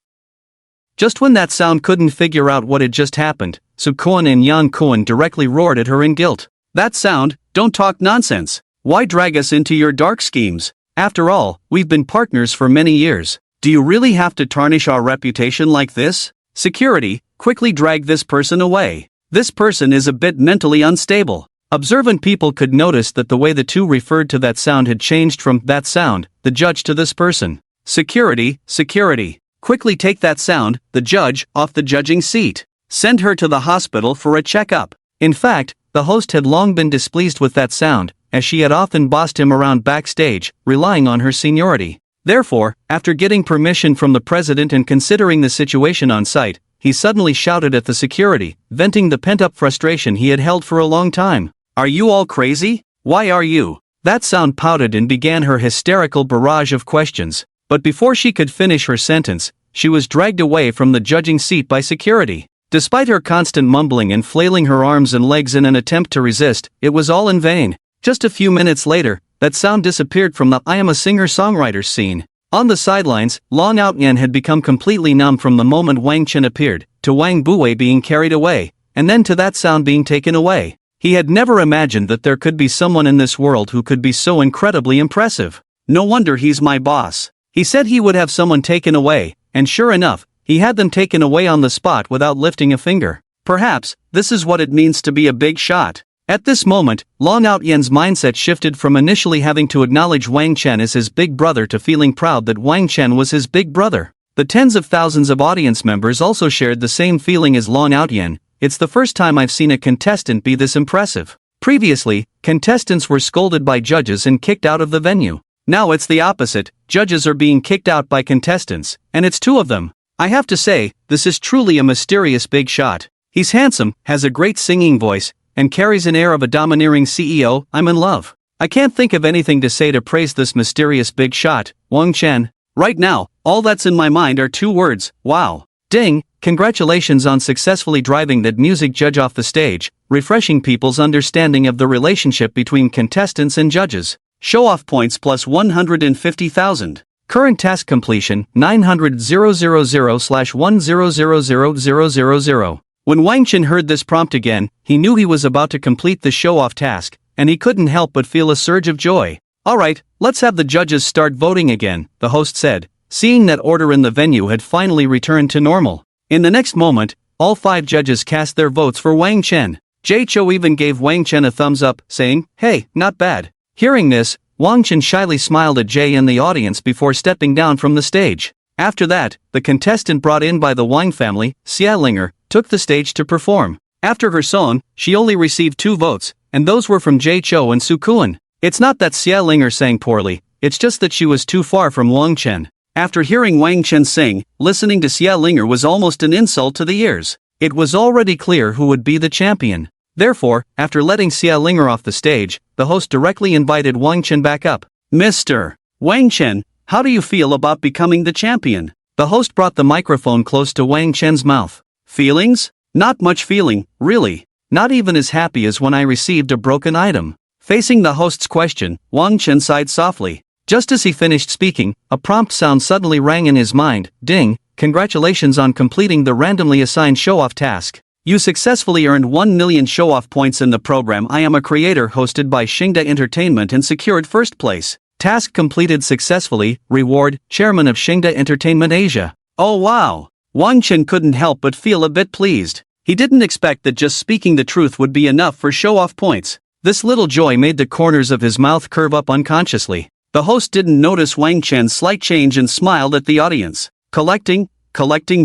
Speaker 1: Just when that sound couldn't figure out what had just happened, Su Cohen and Yan Cohen directly roared at her in guilt. That sound, don't talk nonsense. Why drag us into your dark schemes? After all, we've been partners for many years. Do you really have to tarnish our reputation like this? Security, quickly drag this person away. This person is a bit mentally unstable. Observant people could notice that the way the two referred to that sound had changed from that sound, the judge, to this person. Security, security. Quickly take that sound, the judge, off the judging seat. Send her to the hospital for a checkup. In fact, the host had long been displeased with that sound, as she had often bossed him around backstage, relying on her seniority. Therefore, after getting permission from the president and considering the situation on site, he suddenly shouted at the security, venting the pent-up frustration he had held for a long time. Are you all crazy? Why are you? That sound pouted and began her hysterical barrage of questions, but before she could finish her sentence, she was dragged away from the judging seat by security. Despite her constant mumbling and flailing her arms and legs in an attempt to resist, it was all in vain. Just a few minutes later, that sound disappeared from the I Am a Singer-Songwriter scene. On the sidelines, Long Outyan had become completely numb from the moment Wang Chen appeared, to Wang Buwei being carried away, and then to that sound being taken away. He had never imagined that there could be someone in this world who could be so incredibly impressive. No wonder he's my boss. He said he would have someone taken away, and sure enough, he had them taken away on the spot without lifting a finger. Perhaps, this is what it means to be a big shot. At this moment, Long Outyan's mindset shifted from initially having to acknowledge Wang Chen as his big brother to feeling proud that Wang Chen was his big brother. The tens of thousands of audience members also shared the same feeling as Long Outyan. It's the first time I've seen a contestant be this impressive. Previously, contestants were scolded by judges and kicked out of the venue. Now it's the opposite, judges are being kicked out by contestants, and it's two of them. I have to say, this is truly a mysterious big shot. He's handsome, has a great singing voice, and carries an air of a domineering CEO. I'm in love. I can't think of anything to say to praise this mysterious big shot, Wang Chen. Right now, all that's in my mind are two words, wow. Ding, congratulations on successfully driving that music judge off the stage, refreshing people's understanding of the relationship between contestants and judges. Show-off points plus 150,000. Current task completion, 900,000/1000000. When Wang Chen heard this prompt again, he knew he was about to complete the show-off task, and he couldn't help but feel a surge of joy. Alright, let's have the judges start voting again, the host said, seeing that order in the venue had finally returned to normal. In the next moment, all 5 judges cast their votes for Wang Chen. Jay Chou even gave Wang Chen a thumbs up, saying, "Hey, not bad." Hearing this, Wang Chen shyly smiled at Jay in the audience before stepping down from the stage. After that, the contestant brought in by the Wang family, Xia Linger, took the stage to perform. After her song, she only received 2 votes, and those were from Jay Chou and Su Kuan. It's not that Xia Linger sang poorly, it's just that she was too far from Wang Chen. After hearing Wang Chen sing, listening to Xia Linger was almost an insult to the ears. It was already clear who would be the champion. Therefore, after letting Xia Linger off the stage, the host directly invited Wang Chen back up. Mr. Wang Chen, how do you feel about becoming the champion? The host brought the microphone close to Wang Chen's mouth. Feelings? Not much feeling, really. Not even as happy as when I received a broken item. Facing the host's question, Wang Chen sighed softly. Just as he finished speaking, a prompt sound suddenly rang in his mind. Ding, congratulations on completing the randomly assigned show-off task. You successfully earned 1 million show-off points in the program I Am a Creator hosted by Xingda Entertainment and secured first place. Task completed successfully, reward, Chairman of Xingda Entertainment Asia. Oh wow! Wang Chen couldn't help but feel a bit pleased. He didn't expect that just speaking the truth would be enough for show-off points. This little joy made the corners of his mouth curve up unconsciously. The host didn't notice Wang Chen's slight change and smiled at the audience. Collecting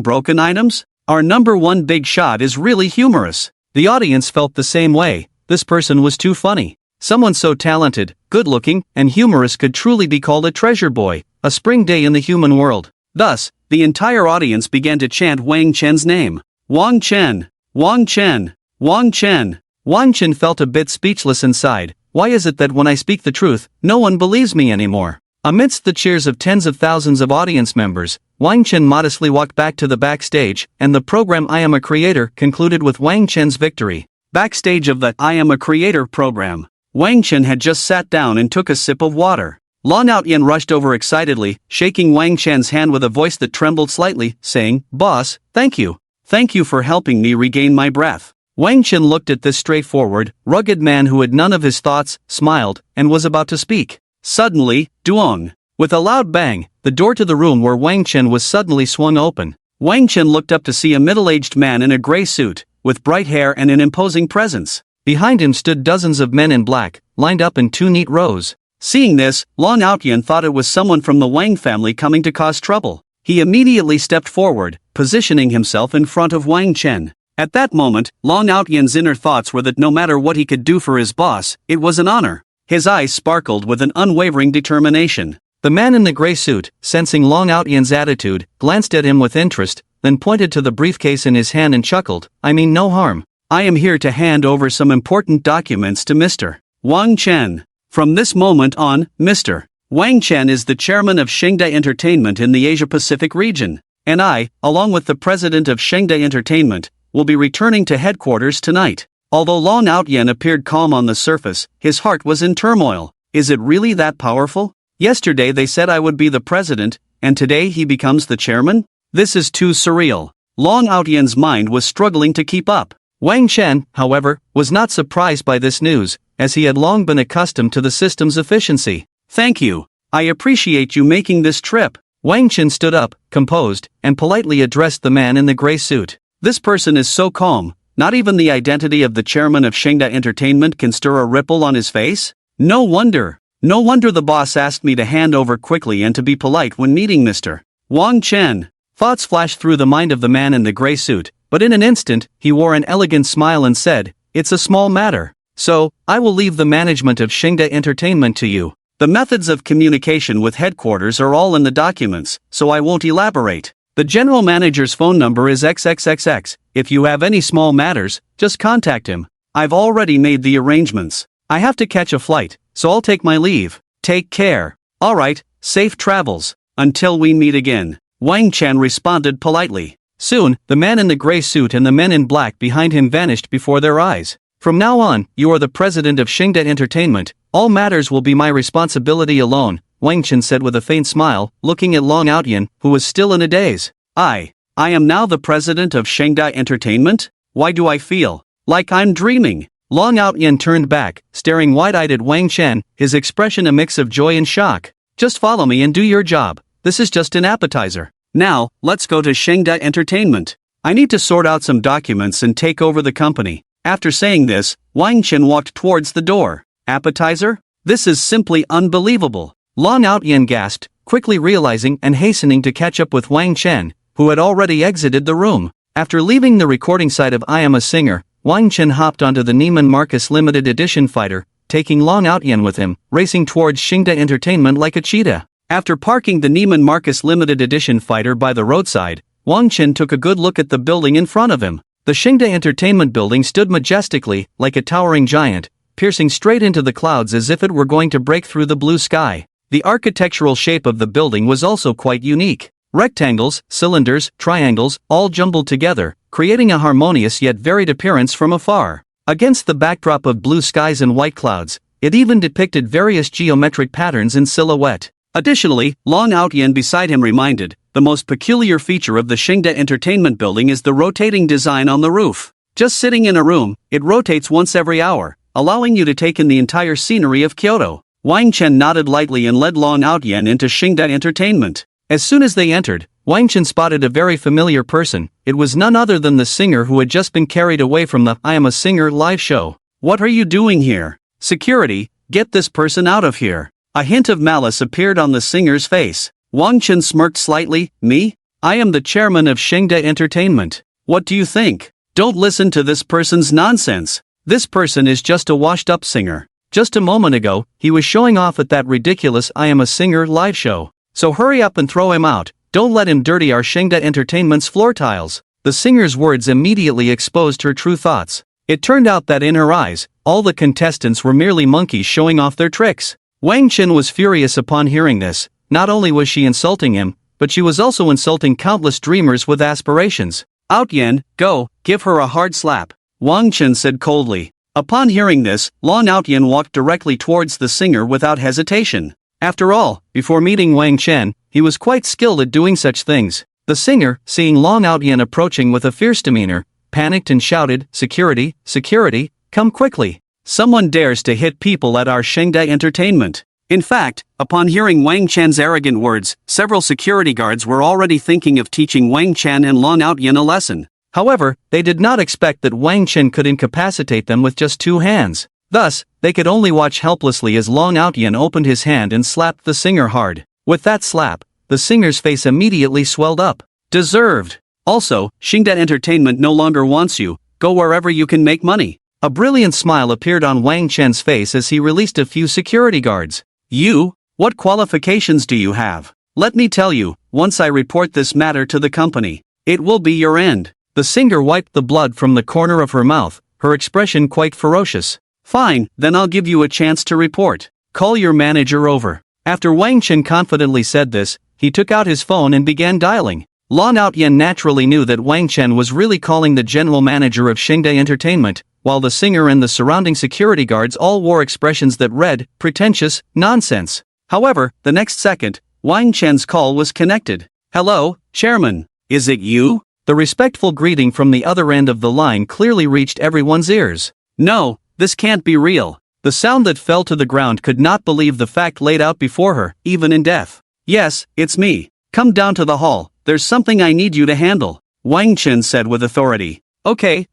Speaker 1: broken items? Our number 1 big shot is really humorous. The audience felt the same way. This person was too funny. Someone so talented, good-looking, and humorous could truly be called a treasure boy, a spring day in the human world. Thus, the entire audience began to chant Wang Chen's name. Wang Chen! Wang Chen! Wang Chen! Wang Chen felt a bit speechless inside. Why is it that when I speak the truth, no one believes me anymore? Amidst the cheers of tens of thousands of audience members, Wang Chen modestly walked back to the backstage, and the program I Am a Creator concluded with Wang Chen's victory. Backstage of the I Am a Creator program, Wang Chen had just sat down and took a sip of water. Long Outyan rushed over excitedly, shaking Wang Chen's hand with a voice that trembled slightly, saying, "Boss, thank you. Thank you for helping me regain my breath." Wang Chen looked at this straightforward, rugged man who had none of his thoughts, smiled, and was about to speak. Suddenly, duong! With a loud bang, the door to the room where Wang Chen was suddenly swung open. Wang Chen looked up to see a middle-aged man in a gray suit, with bright hair and an imposing presence. Behind him stood dozens of men in black, lined up in 2 neat rows. Seeing this, Long Outyan thought it was someone from the Wang family coming to cause trouble. He immediately stepped forward, positioning himself in front of Wang Chen. At that moment, Long Outyan's inner thoughts were that no matter what he could do for his boss, it was an honor. His eyes sparkled with an unwavering determination. The man in the gray suit, sensing Long Outyan's attitude, glanced at him with interest, then pointed to the briefcase in his hand and chuckled, "I mean no harm. I am here to hand over some important documents to Mr. Wang Chen. From this moment on, Mr. Wang Chen is the chairman of Shengda Entertainment in the Asia-Pacific region, and I, along with the president of Shengda Entertainment, will be returning to headquarters tonight. Although Long Outyen appeared calm on the surface, his heart was in turmoil. Is it really that powerful? Yesterday they said I would be the president, and today he becomes the chairman? This is too surreal. Long Outyen's mind was struggling to keep up. Wang Chen, however, was not surprised by this news, as he had long been accustomed to the system's efficiency. Thank you. I appreciate you making this trip. Wang Chen stood up, composed, and politely addressed the man in the gray suit. This person is so calm, not even the identity of the chairman of Shengda Entertainment can stir a ripple on his face? No wonder the boss asked me to hand over quickly and to be polite when meeting Mr. Wang Chen. Thoughts flashed through the mind of the man in the gray suit, but in an instant, he wore an elegant smile and said, "It's a small matter. So, I will leave the management of Shengda Entertainment to you. The methods of communication with headquarters are all in the documents, so I won't elaborate. The general manager's phone number is XXXX. If you have any small matters, just contact him. I've already made the arrangements. I have to catch a flight, so I'll take my leave. Take care." "Alright, safe travels. Until we meet again," Wang Chen responded politely. Soon, the man in the gray suit and the men in black behind him vanished before their eyes. "From now on, you are the president of Shengda Entertainment. All matters will be my responsibility alone," Wang Chen said with a faint smile, looking at Long Outyen, who was still in a daze. I am now the president of Shengda Entertainment? Why do I feel like I'm dreaming?" Long Outyen turned back, staring wide-eyed at Wang Chen, his expression a mix of joy and shock. "Just follow me and do your job. This is just an appetizer. Now, let's go to Shengda Entertainment. I need to sort out some documents and take over the company." After saying this, Wang Chen walked towards the door. "Appetizer? This is simply unbelievable." Long Outyen gasped, quickly realizing and hastening to catch up with Wang Chen, who had already exited the room. After leaving the recording site of I Am a Singer, Wang Chen hopped onto the Neiman Marcus limited edition fighter, taking Long Outyen with him, racing towards Shengda Entertainment like a cheetah. After parking the Neiman Marcus limited edition fighter by the roadside, Wang Chen took a good look at the building in front of him. The Shengda Entertainment building stood majestically, like a towering giant, piercing straight into the clouds as if it were going to break through the blue sky. The architectural shape of the building was also quite unique. Rectangles, cylinders, triangles, all jumbled together, creating a harmonious yet varied appearance from afar. Against the backdrop of blue skies and white clouds, it even depicted various geometric patterns in silhouette. Additionally, Long Outyen beside him reminded, the most peculiar feature of the Shengda Entertainment building is the rotating design on the roof. Just sitting in a room, it rotates once every hour, allowing you to take in the entire scenery of Kyoto. Wang Chen nodded lightly and led Long Outyen into Shengda Entertainment. As soon as they entered, Wang Chen spotted a very familiar person. It was none other than the singer who had just been carried away from the I Am a Singer live show. "What are you doing here? Security, get this person out of here." A hint of malice appeared on the singer's face. Wang Chen smirked slightly. "Me? I am the chairman of Shengda Entertainment. What do you think? Don't listen to this person's nonsense. This person is just a washed-up singer. Just a moment ago, he was showing off at that ridiculous I Am a Singer live show. So hurry up and throw him out. Don't let him dirty our Shengda Entertainment's floor tiles." The singer's words immediately exposed her true thoughts. It turned out that in her eyes, all the contestants were merely monkeys showing off their tricks. Wang Chen was furious upon hearing this. Not only was she insulting him, but she was also insulting countless dreamers with aspirations. "Outyen, go, give her a hard slap," Wang Chen said coldly. Upon hearing this, Long Outyen walked directly towards the singer without hesitation. After all, before meeting Wang Chen, he was quite skilled at doing such things. The singer, seeing Long Outyen approaching with a fierce demeanor, panicked and shouted, "Security, security, come quickly. Someone dares to hit people at our Shengda Entertainment." In fact, upon hearing Wang Chen's arrogant words, several security guards were already thinking of teaching Wang Chen and Long Outyen a lesson. However, they did not expect that Wang Chen could incapacitate them with just 2 hands. Thus, they could only watch helplessly as Long Outyen opened his hand and slapped the singer hard. With that slap, the singer's face immediately swelled up. "Deserved. Also, Shengda Entertainment no longer wants you. Go wherever you can make money." A brilliant smile appeared on Wang Chen's face as he released a few security guards. "You? What qualifications do you have? Let me tell you, once I report this matter to the company, it will be your end." The singer wiped the blood from the corner of her mouth, her expression quite ferocious. Fine, then I'll give you a chance to report. Call your manager over. After Wang Chen confidently said this, he took out his phone and began dialing. Lan Outyen naturally knew that Wang Chen was really calling the general manager of Xingde Entertainment, while the singer and the surrounding security guards all wore expressions that read, pretentious, nonsense. However, the next second, Wang Chen's call was connected. Hello, Chairman. Is it you? The respectful greeting from the other end of the line clearly reached everyone's ears. No, this can't be real. The sound that fell to the ground could not believe the fact laid out before her, even in death. Yes, it's me. Come down to the hall, there's something I need you to handle, Wang Chen said with authority. Okay,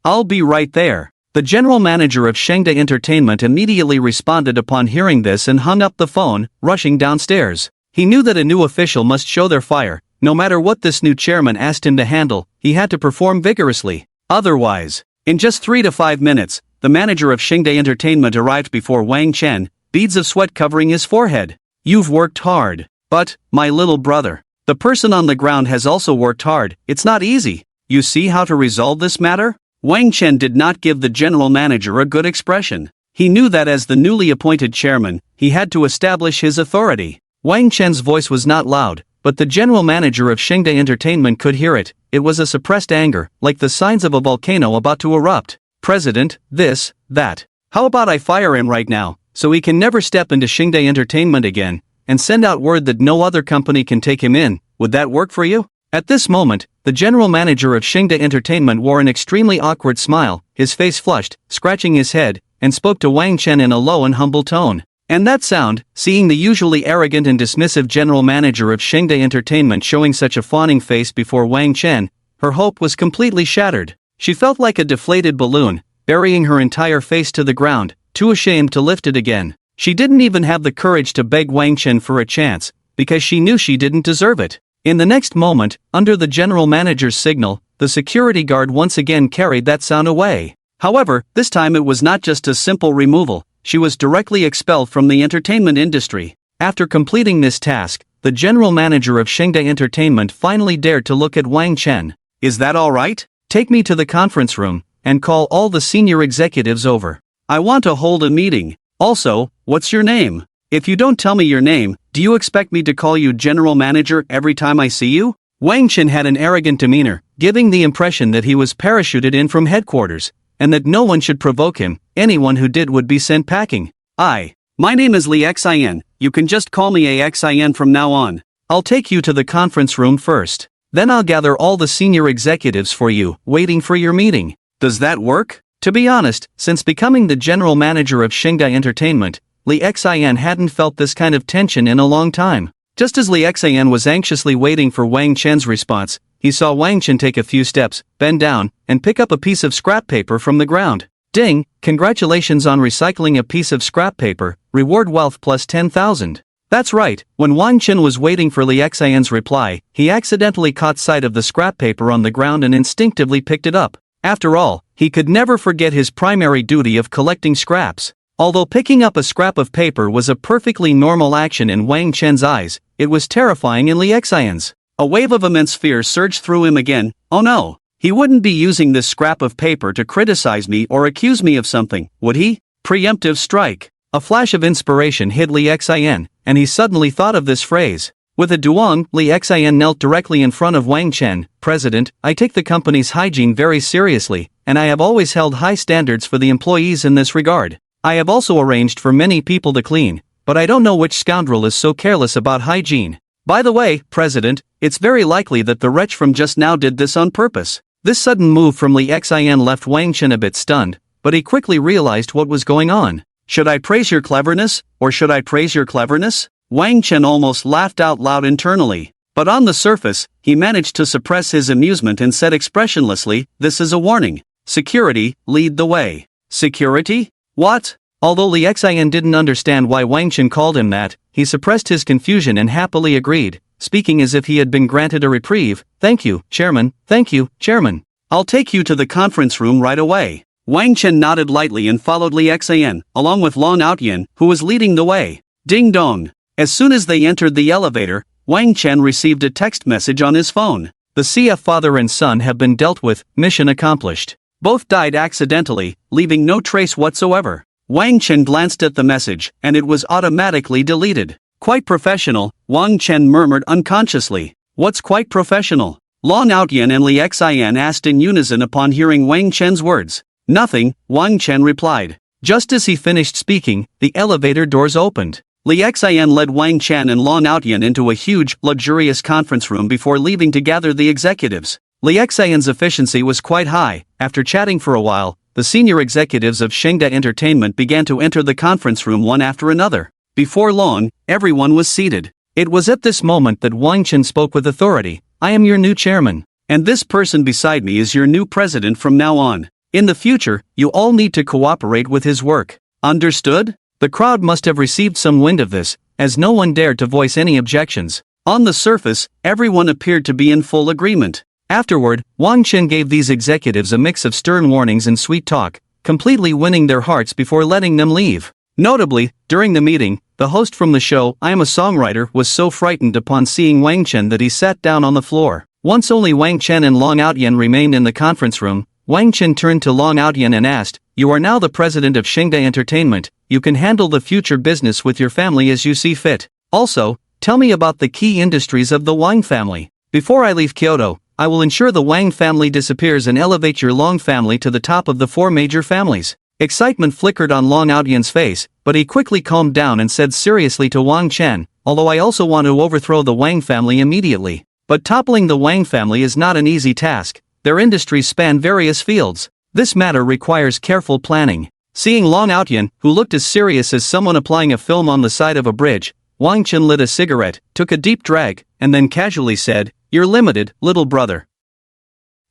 Speaker 1: I'll be right there. The general manager of Xingde Entertainment immediately responded upon hearing this and hung up the phone, rushing downstairs. He knew that a new official must show their fire. No matter what this new chairman asked him to handle, he had to perform vigorously. Otherwise, in just 3 to 5 minutes, the manager of Xingde Entertainment arrived before Wang Chen, beads of sweat covering his forehead. You've worked hard. But, my little brother, the person on the ground has also worked hard. It's not easy. You see how to resolve this matter? Wang Chen did not give the general manager a good expression. He knew that as the newly appointed chairman, he had to establish his authority. Wang Chen's voice was not loud, but the general manager of Xingde Entertainment could hear it. It was a suppressed anger, like the signs of a volcano about to erupt. President, this, that. How about I fire him right now, so he can never step into Xingde Entertainment again, and send out word that no other company can take him in? Would that work for you? At this moment, the general manager of Xingde Entertainment wore an extremely awkward smile, his face flushed, scratching his head, and spoke to Wang Chen in a low and humble tone. And that sound, seeing the usually arrogant and dismissive general manager of Xingde Entertainment showing such a fawning face before Wang Chen, her hope was completely shattered. She felt like a deflated balloon, burying her entire face to the ground, too ashamed to lift it again. She didn't even have the courage to beg Wang Chen for a chance, because she knew she didn't deserve it. In the next moment, under the general manager's signal, the security guard once again carried that sound away. However, this time it was not just a simple removal, she was directly expelled from the entertainment industry. After completing this task, the general manager of Xingde Entertainment finally dared to look at Wang Chen. Is that all right? Take me to the conference room, and call all the senior executives over. I want to hold a meeting. Also, what's your name? If you don't tell me your name, do you expect me to call you general manager every time I see you? Wang Chen had an arrogant demeanor, giving the impression that he was parachuted in from headquarters, and that no one should provoke him. Anyone who did would be sent packing. My name is Li Xin. You can just call me AXIN from now on. I'll take you to the conference room first. Then I'll gather all the senior executives for you, waiting for your meeting. Does that work? To be honest, since becoming the general manager of Xingde Entertainment, Li Xin hadn't felt this kind of tension in a long time. Just as Li Xin was anxiously waiting for Wang Chen's response, he saw Wang Chen take a few steps, bend down, and pick up a piece of scrap paper from the ground. Ding, congratulations on recycling a piece of scrap paper, reward wealth plus 10,000. That's right, when Wang Chen was waiting for Li Xin's reply, he accidentally caught sight of the scrap paper on the ground and instinctively picked it up. After all, he could never forget his primary duty of collecting scraps. Although picking up a scrap of paper was a perfectly normal action in Wang Chen's eyes, it was terrifying in Li Xin's. A wave of immense fear surged through him again. Oh no, he wouldn't be using this scrap of paper to criticize me or accuse me of something, would he? Preemptive strike. A flash of inspiration hit Li Xin, and he suddenly thought of this phrase. With a duong, Li Xin knelt directly in front of Wang Chen. President, I take the company's hygiene very seriously, and I have always held high standards for the employees in this regard. I have also arranged for many people to clean, but I don't know which scoundrel is so careless about hygiene. By the way, President, it's very likely that the wretch from just now did this on purpose. This sudden move from Li Xin left Wang Chen a bit stunned, but he quickly realized what was going on. Should I praise your cleverness, or should I praise your cleverness? Wang Chen almost laughed out loud internally. But on the surface, he managed to suppress his amusement and said expressionlessly, "This is a warning. Security, lead the way." Security? What? Although Li Xin didn't understand why Wang Chen called him that, he suppressed his confusion and happily agreed, speaking as if he had been granted a reprieve. "Thank you, Chairman. Thank you, Chairman. I'll take you to the conference room right away." Wang Chen nodded lightly and followed Li Xin, along with Lan Outyen, who was leading the way. Ding dong. As soon as they entered the elevator, Wang Chen received a text message on his phone. The CF father and son have been dealt with, mission accomplished. Both died accidentally, leaving no trace whatsoever. Wang Chen glanced at the message, and it was automatically deleted. Quite professional, Wang Chen murmured unconsciously. What's quite professional? Long Outyan and Li Xian asked in unison upon hearing Wang Chen's words. Nothing, Wang Chen replied. Just as he finished speaking, the elevator doors opened. Li Xian led Wang Chen and Long Outyan into a huge, luxurious conference room before leaving to gather the executives. Li Xian's efficiency was quite high. After chatting for a while, the senior executives of Shengda Entertainment began to enter the conference room one after another. Before long, everyone was seated. It was at this moment that Wang Chen spoke with authority. I am your new chairman. And this person beside me is your new president from now on. In the future, you all need to cooperate with his work. Understood? The crowd must have received some wind of this, as no one dared to voice any objections. On the surface, everyone appeared to be in full agreement. Afterward, Wang Chen gave these executives a mix of stern warnings and sweet talk, completely winning their hearts before letting them leave. Notably, during the meeting, the host from the show, I Am a Songwriter, was so frightened upon seeing Wang Chen that he sat down on the floor. Once only Wang Chen and Long Outyan remained in the conference room, Wang Chen turned to Long Outyan and asked, You are now the president of Shengda Entertainment, you can handle the future business with your family as you see fit. Also, tell me about the key industries of the Wang family. Before I leave Kyoto, I will ensure the Wang family disappears and elevate your Long family to the top of the 4 major families. Excitement flickered on Long Outyan's face, but he quickly calmed down and said seriously to Wang Chen, although I also want to overthrow the Wang family immediately. But toppling the Wang family is not an easy task. Their industries span various fields. This matter requires careful planning. Seeing Long Outyan, who looked as serious as someone applying a film on the side of a bridge, Wang Chen lit a cigarette, took a deep drag, and then casually said, You're limited, little brother.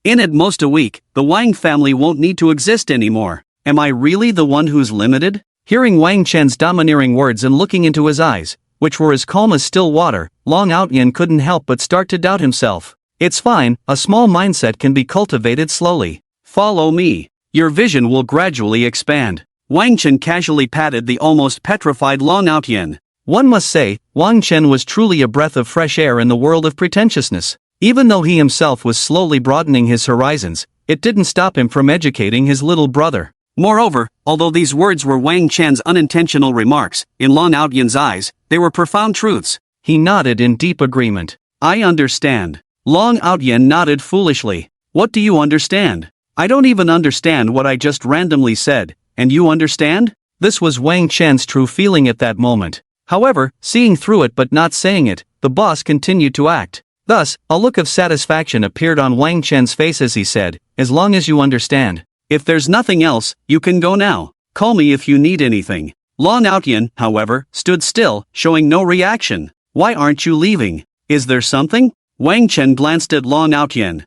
Speaker 1: In at most a week, the Wang family won't need to exist anymore. Am I really the one who's limited? Hearing Wang Chen's domineering words and looking into his eyes, which were as calm as still water, Long Outyan couldn't help but start to doubt himself. It's fine, a small mindset can be cultivated slowly. Follow me. Your vision will gradually expand. Wang Chen casually patted the almost petrified Long Outyan. One must say, Wang Chen was truly a breath of fresh air in the world of pretentiousness. Even though he himself was slowly broadening his horizons, it didn't stop him from educating his little brother. Moreover, although these words were Wang Chen's unintentional remarks, in Long Outyan's eyes, they were profound truths. He nodded in deep agreement. I understand. Long Outyan nodded foolishly. What do you understand? I don't even understand what I just randomly said, and you understand? This was Wang Chen's true feeling at that moment. However, seeing through it but not saying it, the boss continued to act. Thus, a look of satisfaction appeared on Wang Chen's face as he said, As long as you understand. If there's nothing else, you can go now. Call me if you need anything. Long Outyan, however, stood still, showing no reaction. Why aren't you leaving? Is there something? Wang Chen glanced at Long Outyan.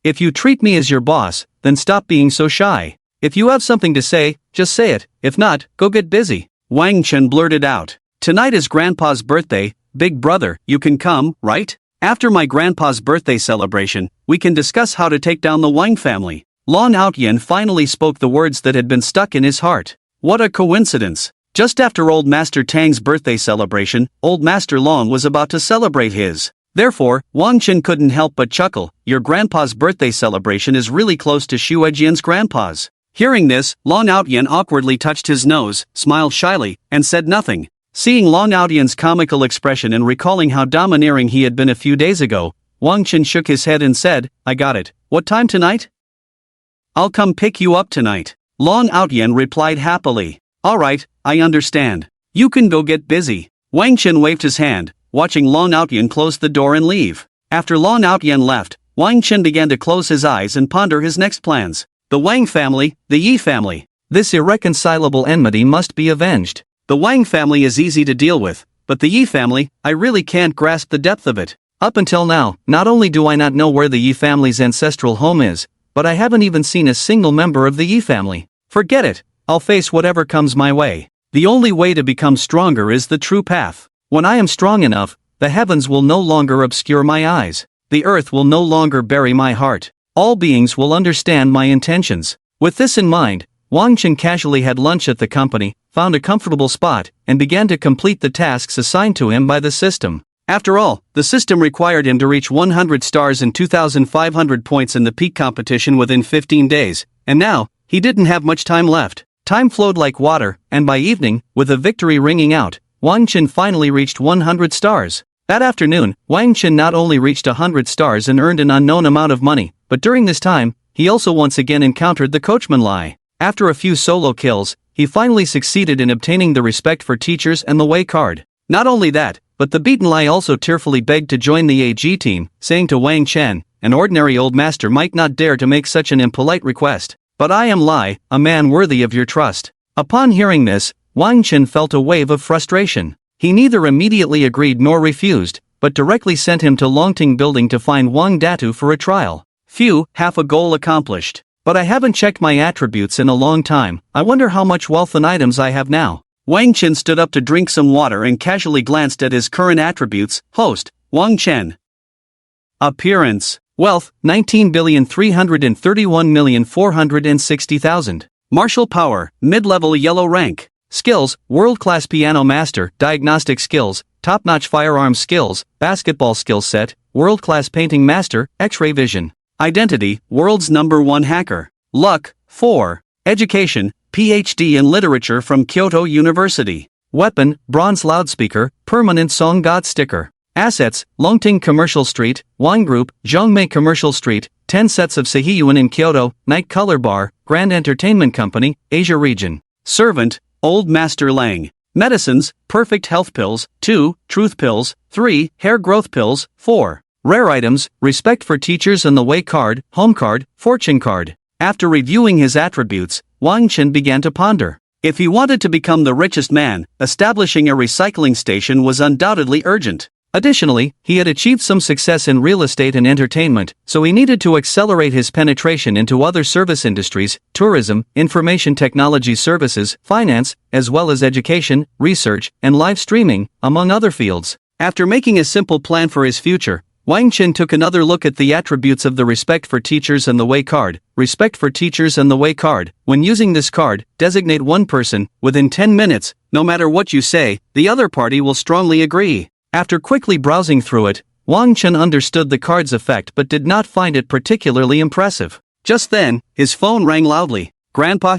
Speaker 1: If you treat me as your boss, then stop being so shy. If you have something to say, just say it. If not, go get busy. Wang Chen blurted out. Tonight is Grandpa's birthday, big brother, you can come, right? After my grandpa's birthday celebration, we can discuss how to take down the Wang family. Long Outyan finally spoke the words that had been stuck in his heart. What a coincidence. Just after Old Master Tang's birthday celebration, Old Master Long was about to celebrate his. Therefore, Wang Chen couldn't help but chuckle. Your grandpa's birthday celebration is really close to Xu Ejian's grandpa's. Hearing this, Long Outyan awkwardly touched his nose, smiled shyly, and said nothing. Seeing Long Outyan's comical expression and recalling how domineering he had been a few days ago, Wang Chen shook his head and said, I got it. What time tonight? I'll come pick you up tonight. Long Outyan replied happily. Alright, I understand. You can go get busy. Wang Chen waved his hand, watching Long Outyan close the door and leave. After Long Outyan left, Wang Chen began to close his eyes and ponder his next plans. The Wang family, the Yi family. This irreconcilable enmity must be avenged. The Wang family is easy to deal with, but the Yi family, I really can't grasp the depth of it. Up until now, not only do I not know where the Yi family's ancestral home is, but I haven't even seen a single member of the Yi family. Forget it, I'll face whatever comes my way. The only way to become stronger is the true path. When I am strong enough, the heavens will no longer obscure my eyes. The earth will no longer bury my heart. All beings will understand my intentions. With this in mind, Wang Chen casually had lunch at the company, found a comfortable spot, and began to complete the tasks assigned to him by the system. After all, the system required him to reach 100 stars and 2,500 points in the peak competition within 15 days, and now, he didn't have much time left. Time flowed like water, and by evening, with a victory ringing out, Wang Qin finally reached 100 stars. That afternoon, Wang Qin not only reached 100 stars and earned an unknown amount of money, but during this time, he also once again encountered the coachman Lai. After a few solo kills, he finally succeeded in obtaining the respect for teachers and the Wei card. Not only that, but the beaten Lai also tearfully begged to join the AG team, saying to Wang Chen, an ordinary old master might not dare to make such an impolite request. But I am Lai, a man worthy of your trust. Upon hearing this, Wang Chen felt a wave of frustration. He neither immediately agreed nor refused, but directly sent him to Longting Building to find Wang Datu for a trial. Phew, half a goal accomplished. But I haven't checked my attributes in a long time. I wonder how much wealth and items I have now. Wang Chen stood up to drink some water and casually glanced at his current attributes. Host, Wang Chen. Appearance. Wealth, 19,331,460,000. Martial power, mid-level yellow rank. Skills, world-class piano master, diagnostic skills, top-notch firearms skills, basketball skill set, world-class painting master, X-ray vision. Identity, world's #1 hacker. Luck, 4. Education, PhD in literature from Kyoto University. Weapon, bronze loudspeaker, permanent Song God sticker. Assets, Longting Commercial Street, Wine Group, Zhongmei Commercial Street, 10 sets of Seiyuan in Kyoto, Night Color Bar, Grand Entertainment Company, Asia Region. Servant, Old Master Lang. Medicines, Perfect Health Pills, 2, Truth Pills, 3, Hair Growth Pills, 4. Rare items, Respect for Teachers and the Wei card, Home card, Fortune card. After reviewing his attributes, Wang Chen began to ponder. If he wanted to become the richest man, establishing a recycling station was undoubtedly urgent. Additionally, he had achieved some success in real estate and entertainment, so he needed to accelerate his penetration into other service industries, tourism, information technology services, finance, as well as education, research, and live streaming, among other fields. After making a simple plan for his future, Wang Chen took another look at the attributes of the Respect for Teachers and the Wei card. Respect for Teachers and the Wei card. When using this card, designate one person. Within 10 minutes, no matter what you say, the other party will strongly agree. After quickly browsing through it, Wang Chen understood the card's effect but did not find it particularly impressive. Just then, his phone rang loudly. Grandpa,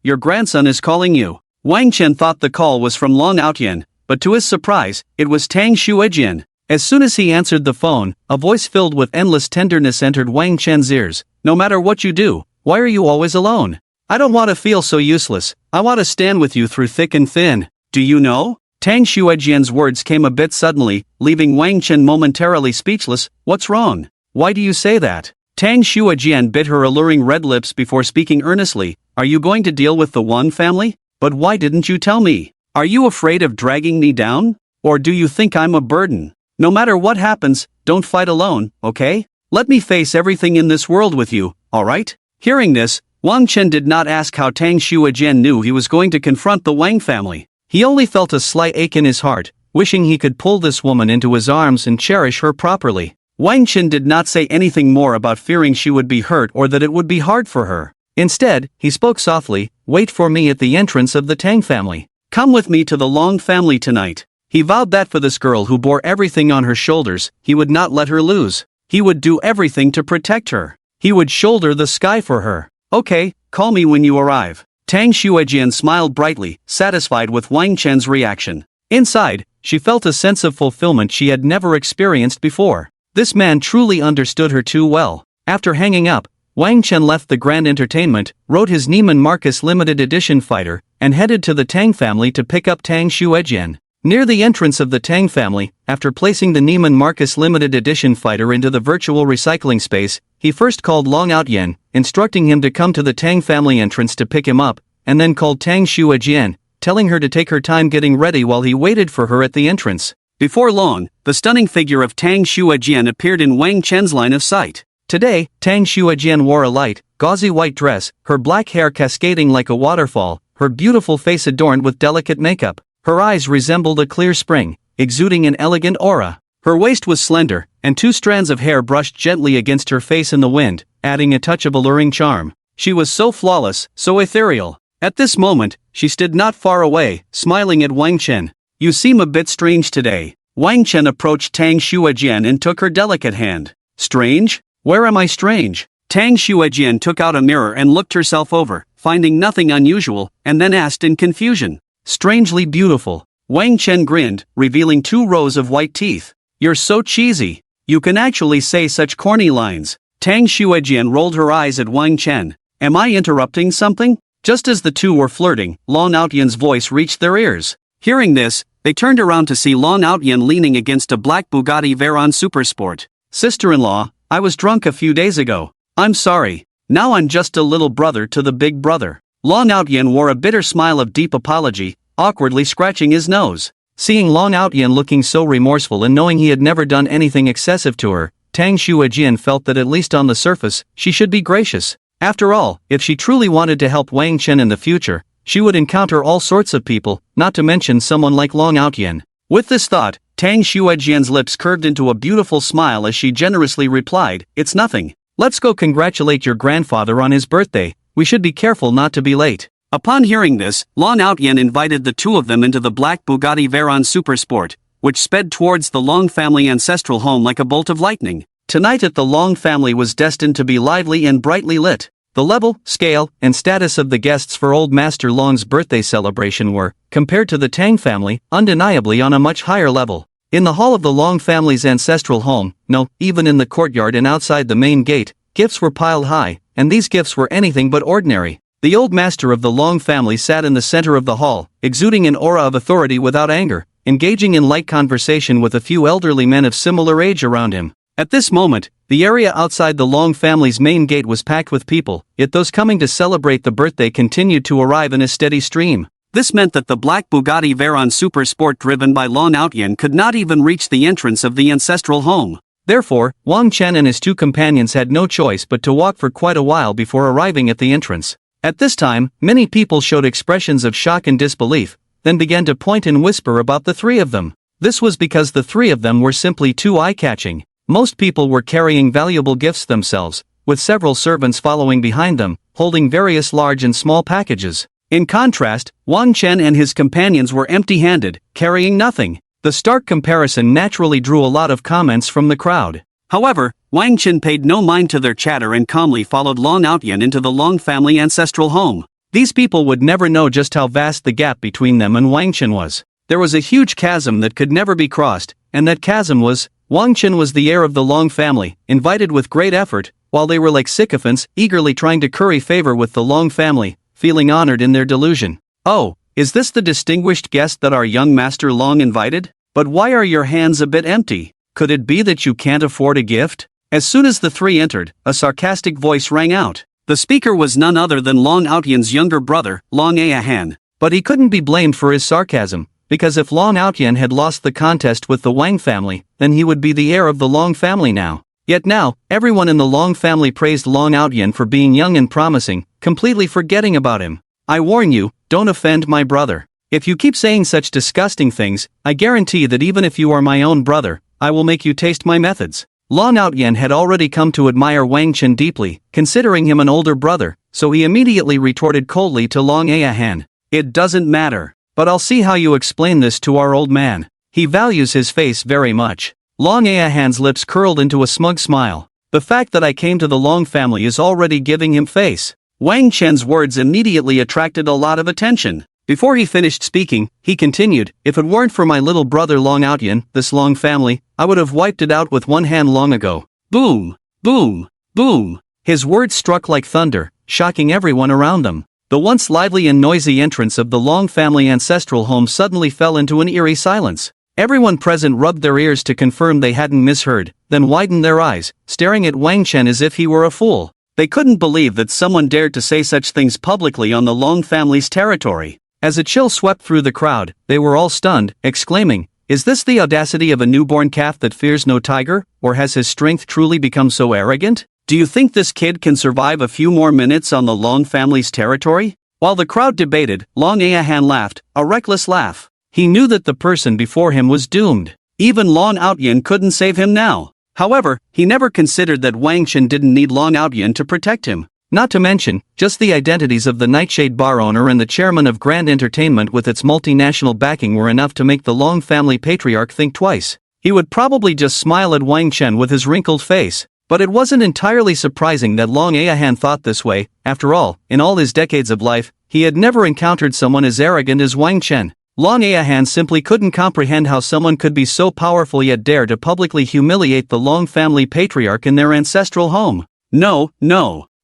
Speaker 1: your grandson is calling you. Wang Chen thought the call was from Long Outyen, but to his surprise, it was Tang Xuejian. As soon as he answered the phone, a voice filled with endless tenderness entered Wang Chen's ears. No matter what you do, why are you always alone? I don't want to feel so useless. I want to stand with you through thick and thin. Do you know? Tang Xuejian's words came a bit suddenly, leaving Wang Chen momentarily speechless. What's wrong? Why do you say that? Tang Xuejian bit her alluring red lips before speaking earnestly. Are you going to deal with the Wan family? But why didn't you tell me? Are you afraid of dragging me down? Or do you think I'm a burden? No matter what happens, don't fight alone, okay? Let me face everything in this world with you, alright? Hearing this, Wang Chen did not ask how Tang Xuejian knew he was going to confront the Wang family. He only felt a slight ache in his heart, wishing he could pull this woman into his arms and cherish her properly. Wang Chen did not say anything more about fearing she would be hurt or that it would be hard for her. Instead, he spoke softly, wait for me at the entrance of the Tang family. Come with me to the Long family tonight. He vowed that for this girl who bore everything on her shoulders, he would not let her lose. He would do everything to protect her. He would shoulder the sky for her. Okay, call me when you arrive. Tang Xuejian smiled brightly, satisfied with Wang Chen's reaction. Inside, she felt a sense of fulfillment she had never experienced before. This man truly understood her too well. After hanging up, Wang Chen left the Grand Entertainment, rode his Neiman Marcus limited edition fighter, and headed to the Tang family to pick up Tang Xuejian. Near the entrance of the Tang family, after placing the Neiman Marcus limited edition fighter into the virtual recycling space, he first called Long Outyen, instructing him to come to the Tang family entrance to pick him up, and then called Tang Xuejian, telling her to take her time getting ready while he waited for her at the entrance. Before long, the stunning figure of Tang Xuejian appeared in Wang Chen's line of sight. Today, Tang Xuejian wore a light, gauzy white dress, her black hair cascading like a waterfall, her beautiful face adorned with delicate makeup. Her eyes resembled a clear spring, exuding an elegant aura. Her waist was slender, and 2 strands of hair brushed gently against her face in the wind, adding a touch of alluring charm. She was so flawless, so ethereal. At this moment, she stood not far away, smiling at Wang Chen. You seem a bit strange today. Wang Chen approached Tang Xuejian and took her delicate hand. Strange? Where am I strange? Tang Xuejian took out a mirror and looked herself over, finding nothing unusual, and then asked in confusion. Strangely beautiful. Wang Chen grinned, revealing 2 rows of white teeth. You're so cheesy. You can actually say such corny lines. Tang Xuejian rolled her eyes at Wang Chen. Am I interrupting something? Just as the two were flirting, Long Outyan's voice reached their ears. Hearing this, they turned around to see Long Outyan leaning against a black Bugatti Veyron Supersport. Sister-in-law, I was drunk a few days ago. I'm sorry. Now I'm just a little brother to the big brother. Long Outyan wore a bitter smile of deep apology, awkwardly scratching his nose. Seeing Long Outyan looking so remorseful and knowing he had never done anything excessive to her, Tang Xuejian felt that at least on the surface, she should be gracious. After all, if she truly wanted to help Wang Chen in the future, she would encounter all sorts of people, not to mention someone like Long Outyan. With this thought, Tang Xuejian's lips curved into a beautiful smile as she generously replied, "It's nothing. Let's go congratulate your grandfather on his birthday. We should be careful not to be late." Upon hearing this, Long Outyan invited the two of them into the black Bugatti Veyron Supersport, which sped towards the Long family ancestral home like a bolt of lightning. Tonight at the Long family was destined to be lively and brightly lit. The level, scale, and status of the guests for Old Master Long's birthday celebration were, compared to the Tang family, undeniably on a much higher level. In the hall of the Long family's ancestral home, no, even in the courtyard and outside the main gate, gifts were piled high, and these gifts were anything but ordinary. The Old Master of the Long family sat in the center of the hall, exuding an aura of authority without anger, engaging in light conversation with a few elderly men of similar age around him. At this moment, the area outside the Long family's main gate was packed with people, yet those coming to celebrate the birthday continued to arrive in a steady stream. This meant that the black Bugatti Veyron Supersport driven by Long Outyan could not even reach the entrance of the ancestral home. Therefore, Wang Chen and his two companions had no choice but to walk for quite a while before arriving at the entrance. At this time, many people showed expressions of shock and disbelief, then began to point and whisper about the three of them. This was because the three of them were simply too eye-catching. Most people were carrying valuable gifts themselves, with several servants following behind them, holding various large and small packages. In contrast, Wang Chen and his companions were empty-handed, carrying nothing. The stark comparison naturally drew a lot of comments from the crowd. However, Wang Chen paid no mind to their chatter and calmly followed Long Outyan into the Long family ancestral home. These people would never know just how vast the gap between them and Wang Chen was. There was a huge chasm that could never be crossed, and that chasm was, Wang Chen was the heir of the Long family, invited with great effort, while they were like sycophants, eagerly trying to curry favor with the Long family, feeling honored in their delusion. "Oh, is this the distinguished guest that our young master Long invited? But why are your hands a bit empty? Could it be that you can't afford a gift?" As soon as the three entered, a sarcastic voice rang out. The speaker was none other than Long Outyan's younger brother, Long Ayahan. But he couldn't be blamed for his sarcasm, because if Long Outyan had lost the contest with the Wang family, then he would be the heir of the Long family now. Yet now, everyone in the Long family praised Long Outyan for being young and promising, completely forgetting about him. "I warn you, don't offend my brother. If you keep saying such disgusting things, I guarantee that even if you are my own brother, I will make you taste my methods." Long Outyan had already come to admire Wang Chen deeply, considering him an older brother, so he immediately retorted coldly to Long Ayahan, "It doesn't matter. But I'll see how you explain this to our old man. He values his face very much." Long Ayahan's lips curled into a smug smile. "The fact that I came to the Long family is already giving him face." Wang Chen's words immediately attracted a lot of attention. Before he finished speaking, he continued, "If it weren't for my little brother Long Outyan, this Long family, I would have wiped it out with one hand long ago." Boom! Boom! Boom! His words struck like thunder, shocking everyone around them. The once lively and noisy entrance of the Long family ancestral home suddenly fell into an eerie silence. Everyone present rubbed their ears to confirm they hadn't misheard, then widened their eyes, staring at Wang Chen as if he were a fool. They couldn't believe that someone dared to say such things publicly on the Long family's territory. As a chill swept through the crowd, they were all stunned, exclaiming, "Is this the audacity of a newborn calf that fears no tiger, or has his strength truly become so arrogant? Do you think this kid can survive a few more minutes on the Long family's territory?" While the crowd debated, Long Ayahan laughed, a reckless laugh. He knew that the person before him was doomed. Even Long Outyan couldn't save him now. However, he never considered that Wang Chen didn't need Long Outyan to protect him. Not to mention, just the identities of the Nightshade bar owner and the chairman of Grand Entertainment with its multinational backing were enough to make the Long family patriarch think twice. He would probably just smile at Wang Chen with his wrinkled face. But it wasn't entirely surprising that Long Ahan thought this way. After all, in all his decades of life, he had never encountered someone as arrogant as Wang Chen. Long Ahan simply couldn't comprehend how someone could be so powerful yet dare to publicly humiliate the Long family patriarch in their ancestral home. No.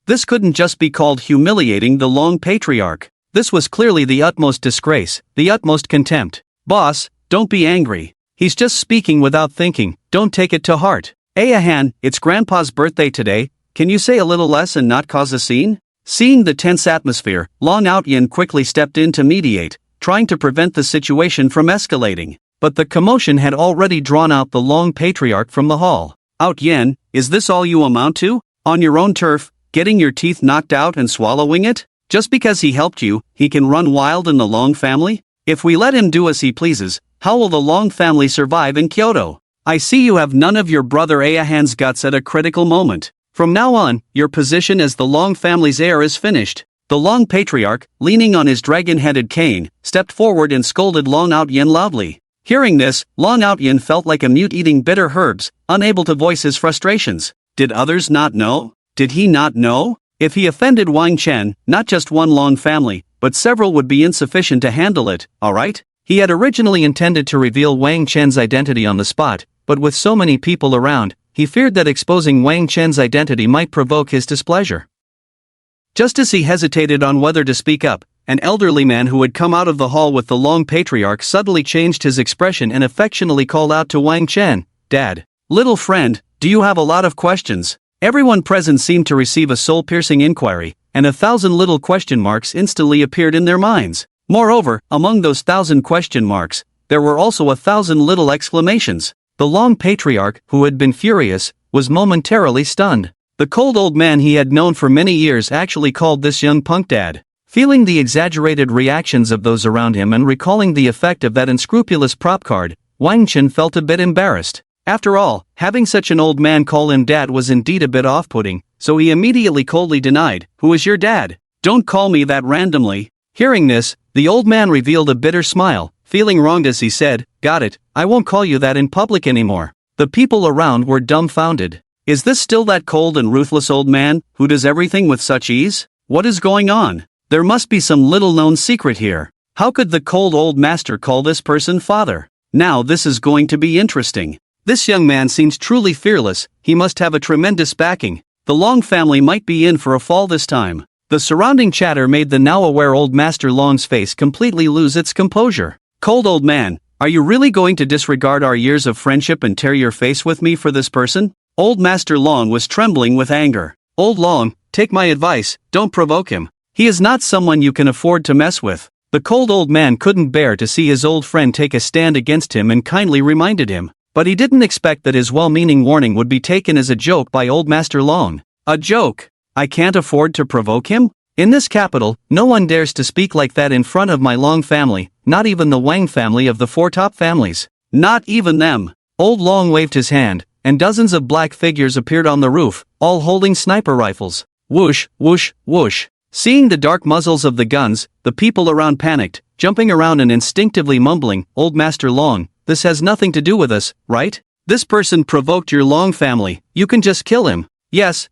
Speaker 1: This couldn't just be called humiliating the Long patriarch. This was clearly the utmost disgrace, the utmost contempt. Boss, don't be angry. He's just speaking without thinking, don't take it to heart. Ahan, it's Grandpa's birthday today, can you say a little less and not cause a scene? Seeing the tense atmosphere, Long Outyin quickly stepped in to mediate, trying to prevent the situation from escalating. But the commotion had already drawn out the Long patriarch from the hall. Outyin, is this all you amount to? On your own turf, getting your teeth knocked out and swallowing it? Just because he helped you, he can run wild in the Long family? If we let him do as he pleases, how will the Long family survive in Kyoto? I see you have none of your brother Ahan's guts at a critical moment. From now on, your position as the Long family's heir is finished. The Long patriarch, leaning on his dragon-headed cane, stepped forward and scolded Long Outyin loudly. Hearing this, Long Outyin felt like a mute eating bitter herbs, unable to voice his frustrations. Did others not know? Did he not know? If he offended Wang Chen, not just one Long family, but several would be insufficient to handle it, alright? He had originally intended to reveal Wang Chen's identity on the spot, but with so many people around, he feared that exposing Wang Chen's identity might provoke his displeasure. Just as he hesitated on whether to speak up, an elderly man who had come out of the hall with the Long patriarch suddenly changed his expression and affectionately called out to Wang Chen, "Dad, little friend, do you have a lot of questions?" Everyone present seemed to receive a soul-piercing inquiry, and 1,000 little question marks instantly appeared in their minds. Moreover, among those 1,000 question marks, there were also 1,000 little exclamations. The Long patriarch, who had been furious, was momentarily stunned. The cold old man he had known for many years actually called this young punk dad. Feeling the exaggerated reactions of those around him and recalling the effect of that unscrupulous prop card, Wang Chen felt a bit embarrassed. After all, having such an old man call him dad was indeed a bit off-putting, so he immediately coldly denied, "Who is your dad? Don't call me that randomly." Hearing this, the old man revealed a bitter smile, feeling wronged as he said, "Got it, I won't call you that in public anymore." The people around were dumbfounded. Is this still that cold and ruthless old man, who does everything with such ease? What is going on? There must be some little-known secret here. How could the cold old master call this person father? Now this is going to be interesting. This young man seems truly fearless, he must have a tremendous backing. The Long family might be in for a fall this time. The surrounding chatter made the now aware old Master Long's face completely lose its composure. Cold old man, are you really going to disregard our years of friendship and tear your face with me for this person? Old Master Long was trembling with anger. Old Long, take my advice, don't provoke him. He is not someone you can afford to mess with. The cold old man couldn't bear to see his old friend take a stand against him and kindly reminded him. But he didn't expect that his well-meaning warning would be taken as a joke by old Master Long. A joke? I can't afford to provoke him? In this capital, no one dares to speak like that in front of my Long family, not even the Wang family of the four top families. Not even them. Old Long waved his hand, and dozens of black figures appeared on the roof, all holding sniper rifles. Whoosh, whoosh, whoosh. Seeing the dark muzzles of the guns, the people around panicked, jumping around and instinctively mumbling, "Old Master Long, this has nothing to do with us, right? This person provoked your Long family, you can just kill him." Yes,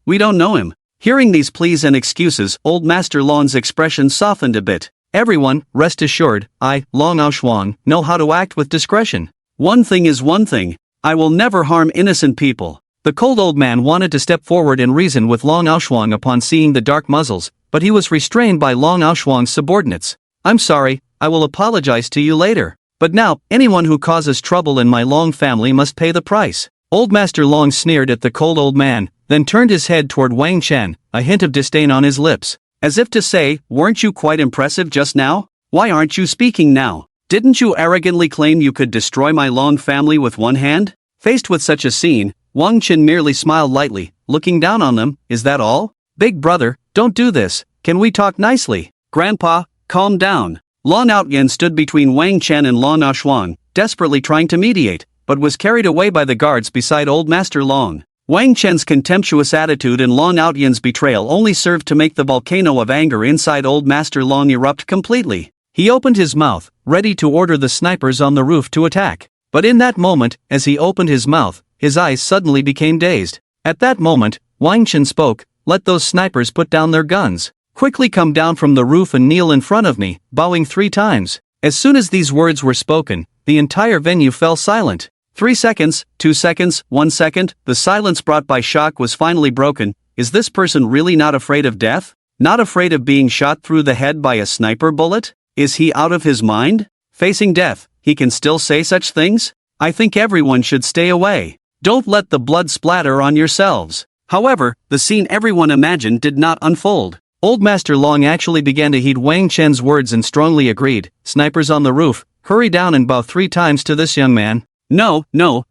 Speaker 1: we don't know him." Hearing these pleas and excuses, old Master Long's expression softened a bit. "Everyone, rest assured, I, Long Aoshuang, know how to act with discretion. One thing is one thing, I will never harm innocent people." The cold old man wanted to step forward and reason with Long Aoshuang upon seeing the dark muzzles, but he was restrained by Long Aoshuang's subordinates. "I'm sorry, I will apologize to you later. But now, anyone who causes trouble in my Long family must pay the price." Old Master Long sneered at the cold old man, then turned his head toward Wang Chen, a hint of disdain on his lips. As if to say, "Weren't you quite impressive just now? Why aren't you speaking now? Didn't you arrogantly claim you could destroy my Long family with one hand?" Faced with such a scene, Wang Chen merely smiled lightly, looking down on them. "Is that all? Big brother, don't do this, can we talk nicely?" "Grandpa, calm down." Long Outyin stood between Wang Chen and Long Aoshuang, desperately trying to mediate, but was carried away by the guards beside old Master Long. Wang Chen's contemptuous attitude and Long Outyan's betrayal only served to make the volcano of anger inside Old Master Long erupt completely. He opened his mouth, ready to order the snipers on the roof to attack. But in that moment, as he opened his mouth, his eyes suddenly became dazed. At that moment, Wang Chen spoke, "Let those snipers put down their guns. Quickly come down from the roof and kneel in front of me," bowing 3 times. As soon as these words were spoken, the entire venue fell silent. 3 seconds, 2 seconds, 1 second, the silence brought by shock was finally broken. Is this person really not afraid of death? Not afraid of being shot through the head by a sniper bullet? Is he out of his mind? Facing death, he can still say such things? I think everyone should stay away. Don't let the blood splatter on yourselves. However, the scene everyone imagined did not unfold. Old Master Long actually began to heed Wang Chen's words and strongly agreed. "Snipers on the roof, hurry down and bow 3 times to this young man." "No,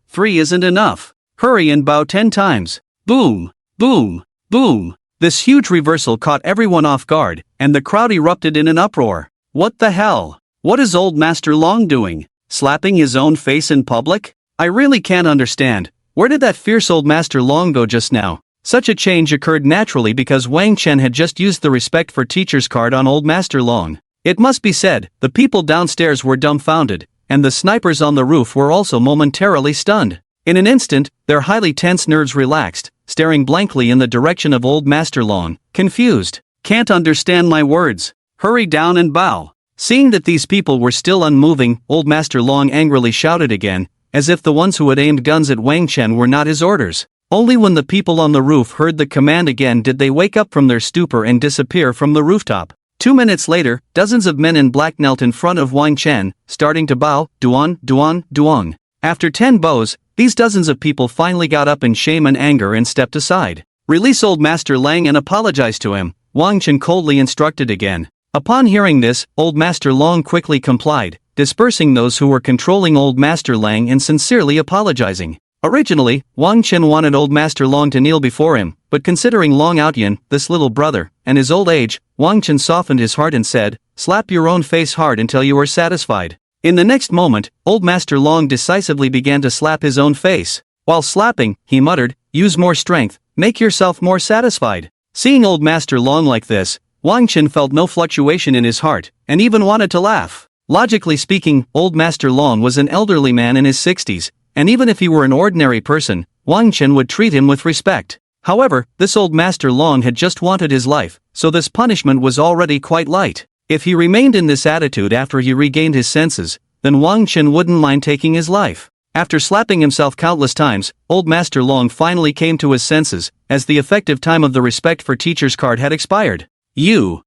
Speaker 1: 3 isn't enough. Hurry and bow 10 times. Boom, boom, boom." This huge reversal caught everyone off guard, and the crowd erupted in an uproar. What the hell? What is Old Master Long doing? Slapping his own face in public? I really can't understand. Where did that fierce Old Master Long go just now? Such a change occurred naturally because Wang Chen had just used the respect for teachers card on Old Master Long. It must be said, the people downstairs were dumbfounded, and the snipers on the roof were also momentarily stunned. In an instant, their highly tense nerves relaxed, staring blankly in the direction of Old Master Long, confused. "Can't understand my words. Hurry down and bow." Seeing that these people were still unmoving, Old Master Long angrily shouted again, as if the ones who had aimed guns at Wang Chen were not his orders. Only when the people on the roof heard the command again did they wake up from their stupor and disappear from the rooftop. 2 minutes later, dozens of men in black knelt in front of Wang Chen, starting to bow, "Duan, Duan, Duan." After 10 bows, these dozens of people finally got up in shame and anger and stepped aside. "Release Old Master Lang and apologize to him," Wang Chen coldly instructed again. Upon hearing this, Old Master Long quickly complied, dispersing those who were controlling Old Master Lang and sincerely apologizing. Originally, Wang Chen wanted Old Master Long to kneel before him, but considering Long Outyan, this little brother, and his old age, Wang Chen softened his heart and said, "Slap your own face hard until you are satisfied." In the next moment, Old Master Long decisively began to slap his own face. While slapping, he muttered, "Use more strength, make yourself more satisfied." Seeing Old Master Long like this, Wang Chen felt no fluctuation in his heart, and even wanted to laugh. Logically speaking, Old Master Long was an elderly man in his 60s, and even if he were an ordinary person, Wang Chen would treat him with respect. However, this Old Master Long had just wanted his life, so this punishment was already quite light. If he remained in this attitude after he regained his senses, then Wang Chen wouldn't mind taking his life. After slapping himself countless times, Old Master Long finally came to his senses, as the effective time of the respect for teachers card had expired. You.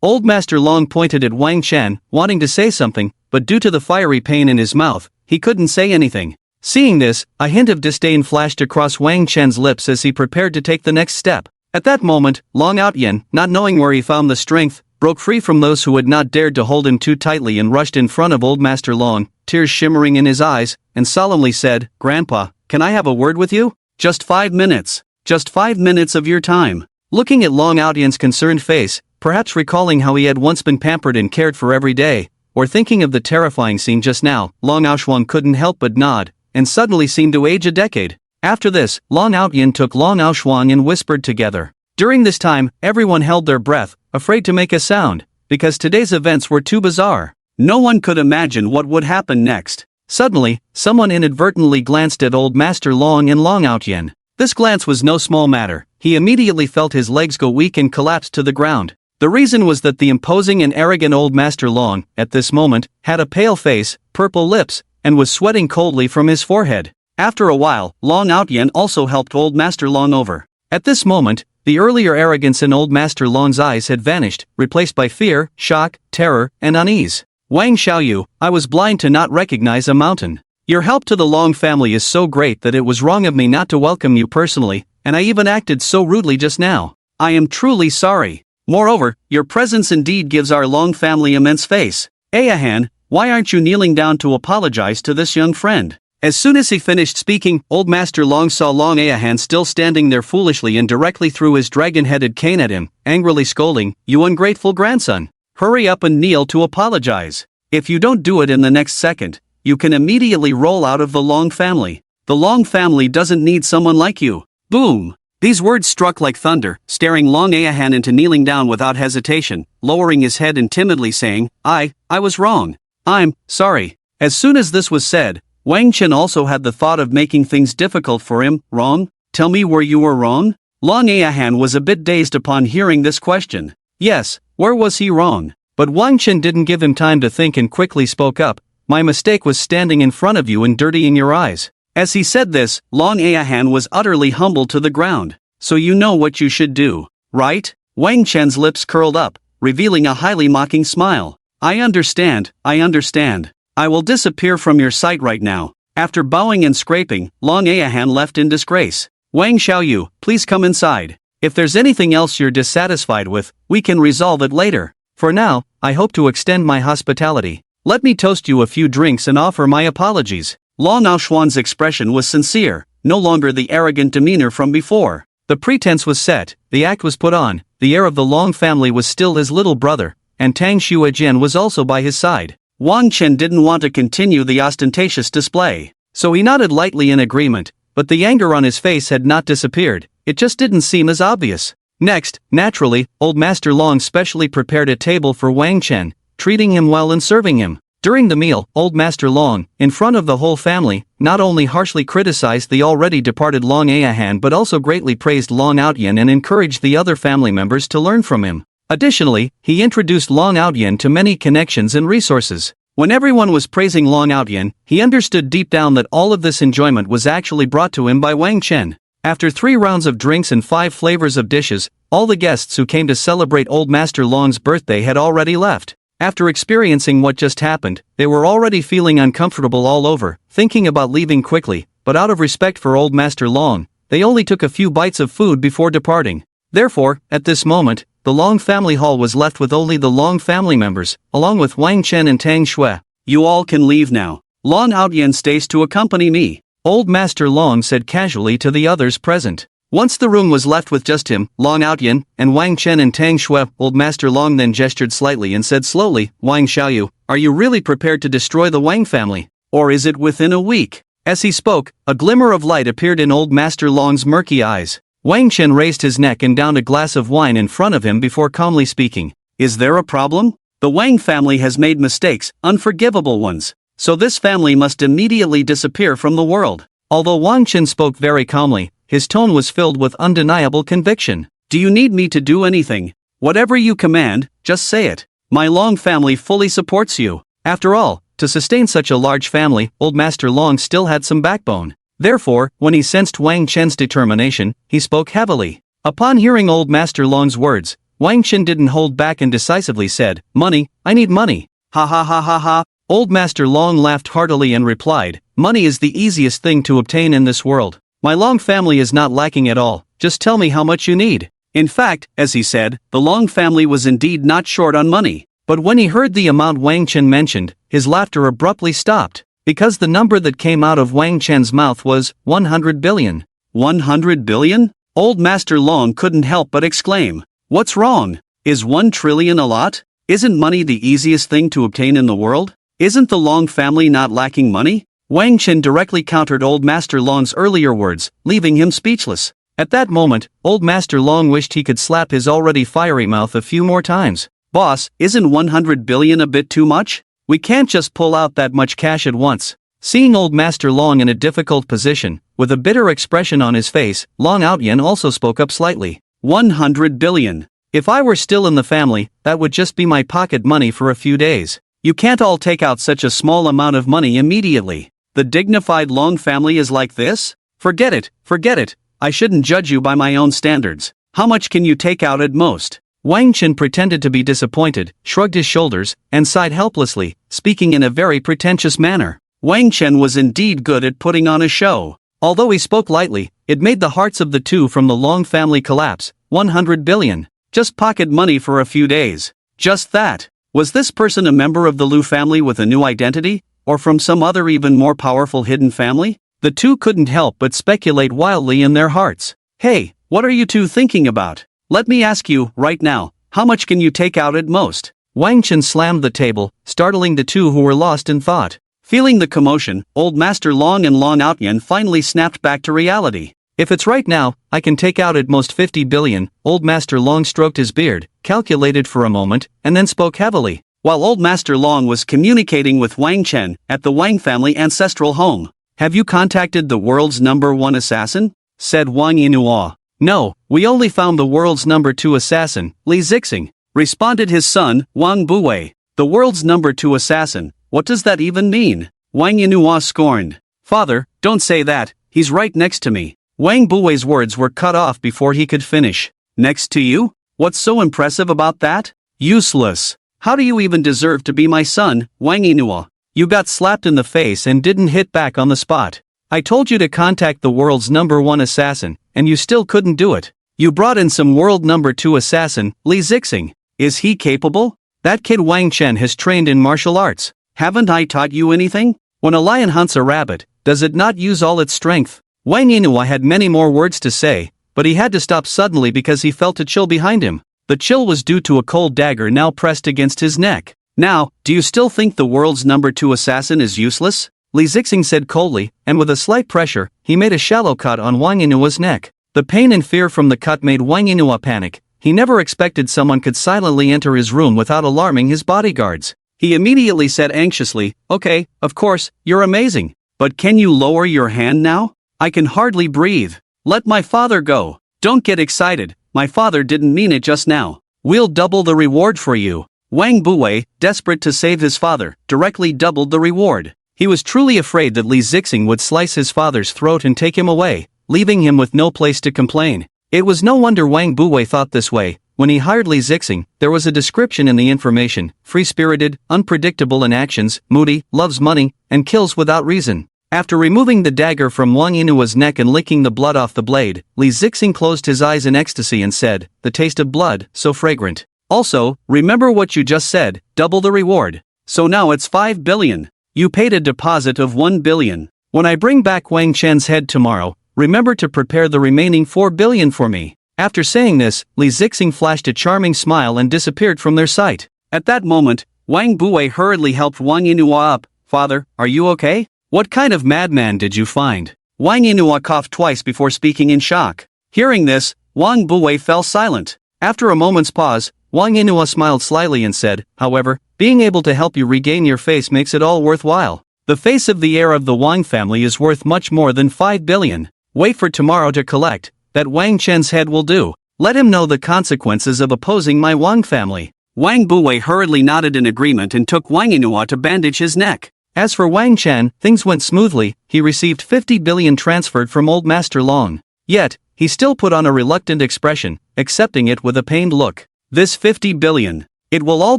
Speaker 1: Old Master Long pointed at Wang Chen, wanting to say something, but due to the fiery pain in his mouth, he couldn't say anything. Seeing this, a hint of disdain flashed across Wang Chen's lips as he prepared to take the next step. At that moment, Long Outyan, not knowing where he found the strength, broke free from those who had not dared to hold him too tightly and rushed in front of Old Master Long, tears shimmering in his eyes, and solemnly said, "Grandpa, can I have a word with you? Just 5 minutes. Just 5 minutes of your time." Looking at Long Outyan's concerned face, perhaps recalling how he had once been pampered and cared for every day, or thinking of the terrifying scene just now, Long Aoshuang couldn't help but nod, and suddenly seemed to age a decade. After this, Long Outyan took Long Aoshuang and whispered together. During this time, everyone held their breath, afraid to make a sound, because today's events were too bizarre. No one could imagine what would happen next. Suddenly, someone inadvertently glanced at Old Master Long and Long Outyan. This glance was no small matter. He immediately felt his legs go weak and collapsed to the ground. The reason was that the imposing and arrogant Old Master Long, at this moment, had a pale face, purple lips, and was sweating coldly from his forehead. After a while, Long Outyan also helped Old Master Long over. At this moment, the earlier arrogance in Old Master Long's eyes had vanished, replaced by fear, shock, terror, and unease. "Wang Xiaoyu, I was blind to not recognize a mountain. Your help to the Long family is so great that it was wrong of me not to welcome you personally, and I even acted so rudely just now. I am truly sorry. Moreover, your presence indeed gives our Long family immense face. Ayahan, why aren't you kneeling down to apologize to this young friend?" As soon as he finished speaking, Old Master Long saw Long Ayahan still standing there foolishly and directly threw his dragon-headed cane at him, angrily scolding, "You ungrateful grandson! Hurry up and kneel to apologize. If you don't do it in the next second, you can immediately roll out of the Long family." The Long family doesn't need someone like you. Boom! These words struck like thunder, staring Long Ahan into kneeling down without hesitation, lowering his head and timidly saying, I was wrong. I'm sorry. As soon as this was said, Wang Chen also had the thought of making things difficult for him. Wrong? Tell me where you were wrong? Long Ahan was a bit dazed upon hearing this question. Yes, where was he wrong? But Wang Chen didn't give him time to think and quickly spoke up. My mistake was standing in front of you and dirtying your eyes. As he said this, Long Ahan was utterly humbled to the ground. So you know what you should do, right? Wang Chen's lips curled up, revealing a highly mocking smile. I understand. I will disappear from your sight right now. After bowing and scraping, Long Ahan left in disgrace. Wang Xiaoyu, please come inside. If there's anything else you're dissatisfied with, we can resolve it later. For now, I hope to extend my hospitality. Let me toast you a few drinks and offer my apologies. Long Aoshuan's expression was sincere, no longer the arrogant demeanor from before. The pretense was set, the act was put on, the heir of the Long family was still his little brother, and Tang Xuejian was also by his side. Wang Chen didn't want to continue the ostentatious display, so he nodded lightly in agreement, but the anger on his face had not disappeared, it just didn't seem as obvious. Next, naturally, Old Master Long specially prepared a table for Wang Chen, treating him well and serving him. During the meal, Old Master Long, in front of the whole family, not only harshly criticized the already departed Long Ahan but also greatly praised Long Outyan and encouraged the other family members to learn from him. Additionally, he introduced Long Outyan to many connections and resources. When everyone was praising Long Outyan, he understood deep down that all of this enjoyment was actually brought to him by Wang Chen. After 3 rounds of drinks and 5 flavors of dishes, all the guests who came to celebrate Old Master Long's birthday had already left. After experiencing what just happened, they were already feeling uncomfortable all over, thinking about leaving quickly, but out of respect for Old Master Long, they only took a few bites of food before departing. Therefore, at this moment, the Long family hall was left with only the Long family members, along with Wang Chen and Tang Xue. You all can leave now. Long Outyan stays to accompany me, Old Master Long said casually to the others present. Once the room was left with just him, Long Outyan, and Wang Chen and Tang Xue, Old Master Long then gestured slightly and said slowly, Wang Xiaoyu, are you really prepared to destroy the Wang family? Or is it within a week? As he spoke, a glimmer of light appeared in Old Master Long's murky eyes. Wang Chen raised his neck and downed a glass of wine in front of him before calmly speaking. Is there a problem? The Wang family has made mistakes, unforgivable ones. So this family must immediately disappear from the world. Although Wang Chen spoke very calmly, his tone was filled with undeniable conviction. Do you need me to do anything? Whatever you command, just say it. My Long family fully supports you. After all, to sustain such a large family, Old Master Long still had some backbone. Therefore, when he sensed Wang Chen's determination, he spoke heavily. Upon hearing Old Master Long's words, Wang Chen didn't hold back and decisively said, Money, I need money. Ha ha ha ha ha. Old Master Long laughed heartily and replied, Money is the easiest thing to obtain in this world. My Long family is not lacking at all, just tell me how much you need. In fact, as he said, the Long family was indeed not short on money. But when he heard the amount Wang Chen mentioned, his laughter abruptly stopped, because the number that came out of Wang Chen's mouth was 100 billion. 100 billion? Old Master Long couldn't help but exclaim. What's wrong? Is 1 trillion a lot? Isn't money the easiest thing to obtain in the world? Isn't the Long family not lacking money? Wang Chen directly countered Old Master Long's earlier words, leaving him speechless. At that moment, Old Master Long wished he could slap his already fiery mouth a few more times. Boss, isn't 100 billion a bit too much? We can't just pull out that much cash at once. Seeing Old Master Long in a difficult position, with a bitter expression on his face, Long Outyan also spoke up slightly. 100 billion. If I were still in the family, that would just be my pocket money for a few days. You can't all take out such a small amount of money immediately. The dignified Long family is like this? Forget it. I shouldn't judge you by my own standards. How much can you take out at most? Wang Chen pretended to be disappointed, shrugged his shoulders, and sighed helplessly, speaking in a very pretentious manner. Wang Chen was indeed good at putting on a show. Although he spoke lightly, it made the hearts of the two from the Long family collapse. 100 billion. Just pocket money for a few days. Just that. Was this person a member of the Lu family with a new identity? Or from some other even more powerful hidden family? The two couldn't help but speculate wildly in their hearts. Hey, what are you two thinking about? Let me ask you, right now, how much can you take out at most? Wang Chen slammed the table, startling the two who were lost in thought. Feeling the commotion, Old Master Long and Long Outyen finally snapped back to reality. If it's right now, I can take out at most 50 billion, Old Master Long stroked his beard, calculated for a moment, and then spoke heavily. While Old Master Long was communicating with Wang Chen at the Wang family ancestral home. Have you contacted the world's #1 assassin? Said Wang Yinhua. No, we only found the world's #2 assassin, Li Zixing, responded his son, Wang Buwei. The world's #2 assassin, what does that even mean? Wang Yinhua scorned. Father, don't say that, he's right next to me. Wang Buwei's words were cut off before he could finish. Next to you? What's so impressive about that? Useless. How do you even deserve to be my son, Wang Yinhua? You got slapped in the face and didn't hit back on the spot. I told you to contact the world's #1 assassin, and you still couldn't do it. You brought in some world #2 assassin, Li Zixing. Is he capable? That kid Wang Chen has trained in martial arts. Haven't I taught you anything? When a lion hunts a rabbit, does it not use all its strength? Wang Yinhua had many more words to say, but he had to stop suddenly because he felt a chill behind him. The chill was due to a cold dagger now pressed against his neck. Now, do you still think the world's #2 assassin is useless? Li Zixing said coldly, and with a slight pressure, he made a shallow cut on Wang Yinhua's neck. The pain and fear from the cut made Wang Yinhua panic. He never expected someone could silently enter his room without alarming his bodyguards. He immediately said anxiously, okay, of course, you're amazing. But can you lower your hand now? I can hardly breathe. Let my father go. Don't get excited, my father didn't mean it just now. We'll double the reward for you. Wang Buwei, desperate to save his father, directly doubled the reward. He was truly afraid that Li Zixing would slice his father's throat and take him away, leaving him with no place to complain. It was no wonder Wang Buwei thought this way. When he hired Li Zixing, there was a description in the information: free-spirited, unpredictable in actions, moody, loves money, and kills without reason. After removing the dagger from Wang Yinhua's neck and licking the blood off the blade, Li Zixing closed his eyes in ecstasy and said, the taste of blood, so fragrant. Also, remember what you just said, double the reward. So now it's 5 billion. You paid a deposit of 1 billion. When I bring back Wang Chen's head tomorrow, remember to prepare the remaining 4 billion for me. After saying this, Li Zixing flashed a charming smile and disappeared from their sight. At that moment, Wang Buwei hurriedly helped Wang Yinhua up. Father, are you okay? What kind of madman did you find? Wang Yinhua coughed twice before speaking in shock. Hearing this, Wang Buwei fell silent. After a moment's pause, Wang Yinhua smiled slyly and said, however, being able to help you regain your face makes it all worthwhile. The face of the heir of the Wang family is worth much more than 5 billion. Wait for tomorrow to collect. That Wang Chen's head will do. Let him know the consequences of opposing my Wang family. Wang Buwei hurriedly nodded in agreement and took Wang Yinhua to bandage his neck. As for Wang Chen, things went smoothly. He received 50 billion transferred from Old Master Long. Yet, he still put on a reluctant expression, accepting it with a pained look. This 50 billion. It will all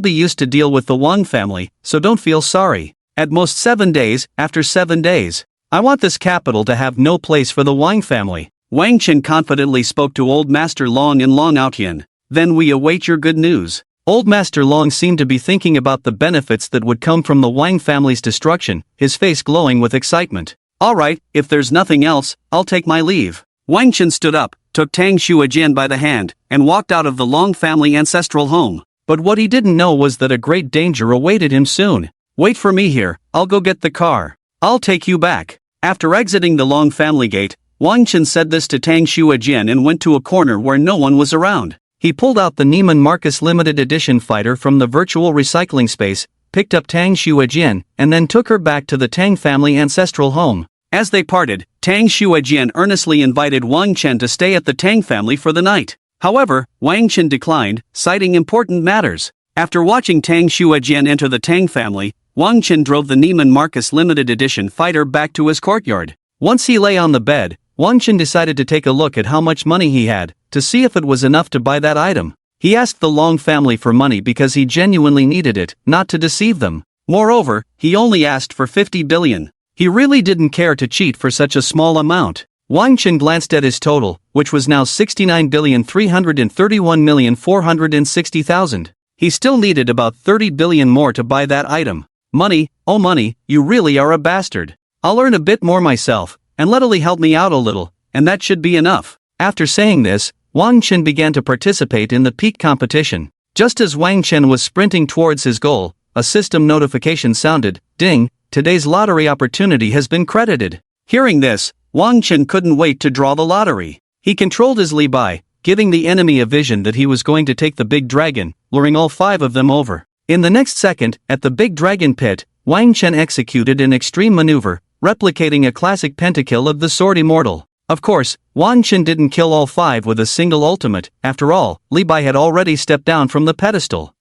Speaker 1: be used to deal with the Wang family, so don't feel sorry. At most 7 days, after 7 days. I want this capital to have no place for the Wang family. Wang Chen confidently spoke to Old Master Long and Long Outyen. Then we await your good news. Old Master Long seemed to be thinking about the benefits that would come from the Wang family's destruction, his face glowing with excitement. Alright, if there's nothing else, I'll take my leave. Wang Chen stood up, took Tang Xuejian by the hand, and walked out of the Long family ancestral home. But what he didn't know was that a great danger awaited him soon. Wait for me here, I'll go get the car. I'll take you back. After exiting the Long family gate, Wang Chen said this to Tang Xuejian and went to a corner where no one was around. He pulled out the Neiman Marcus limited edition fighter from the virtual recycling space, picked up Tang Xuejian, and then took her back to the Tang family ancestral home. As they parted, Tang Xuejian earnestly invited Wang Chen to stay at the Tang family for the night. However, Wang Chen declined, citing important matters. After watching Tang Xuejian enter the Tang family, Wang Chen drove the Neiman Marcus limited edition fighter back to his courtyard. Once he lay on the bed, Wang Chen decided to take a look at how much money he had, to see if it was enough to buy that item. He asked the Long family for money because he genuinely needed it, not to deceive them. Moreover, he only asked for 50 billion. He really didn't care to cheat for such a small amount. Wang Chen glanced at his total, which was now 69,331,460,000. He still needed about 30 billion more to buy that item. Money, oh money, you really are a bastard. I'll earn a bit more myself, and let Ali help me out a little, and that should be enough. After saying this, Wang Chen began to participate in the peak competition. Just as Wang Chen was sprinting towards his goal, a system notification sounded. Ding, today's lottery opportunity has been credited. Hearing this, Wang Chen couldn't wait to draw the lottery. He controlled his Li Bai, giving the enemy a vision that he was going to take the big dragon, luring all 5 of them over. In the next second, at the big dragon pit, Wang Chen executed an extreme maneuver, replicating a classic pentakill of the Sword Immortal. Of course, Wang Chen didn't kill all 5 with a single ultimate. After all, Li Bai had already stepped down from the pedestal.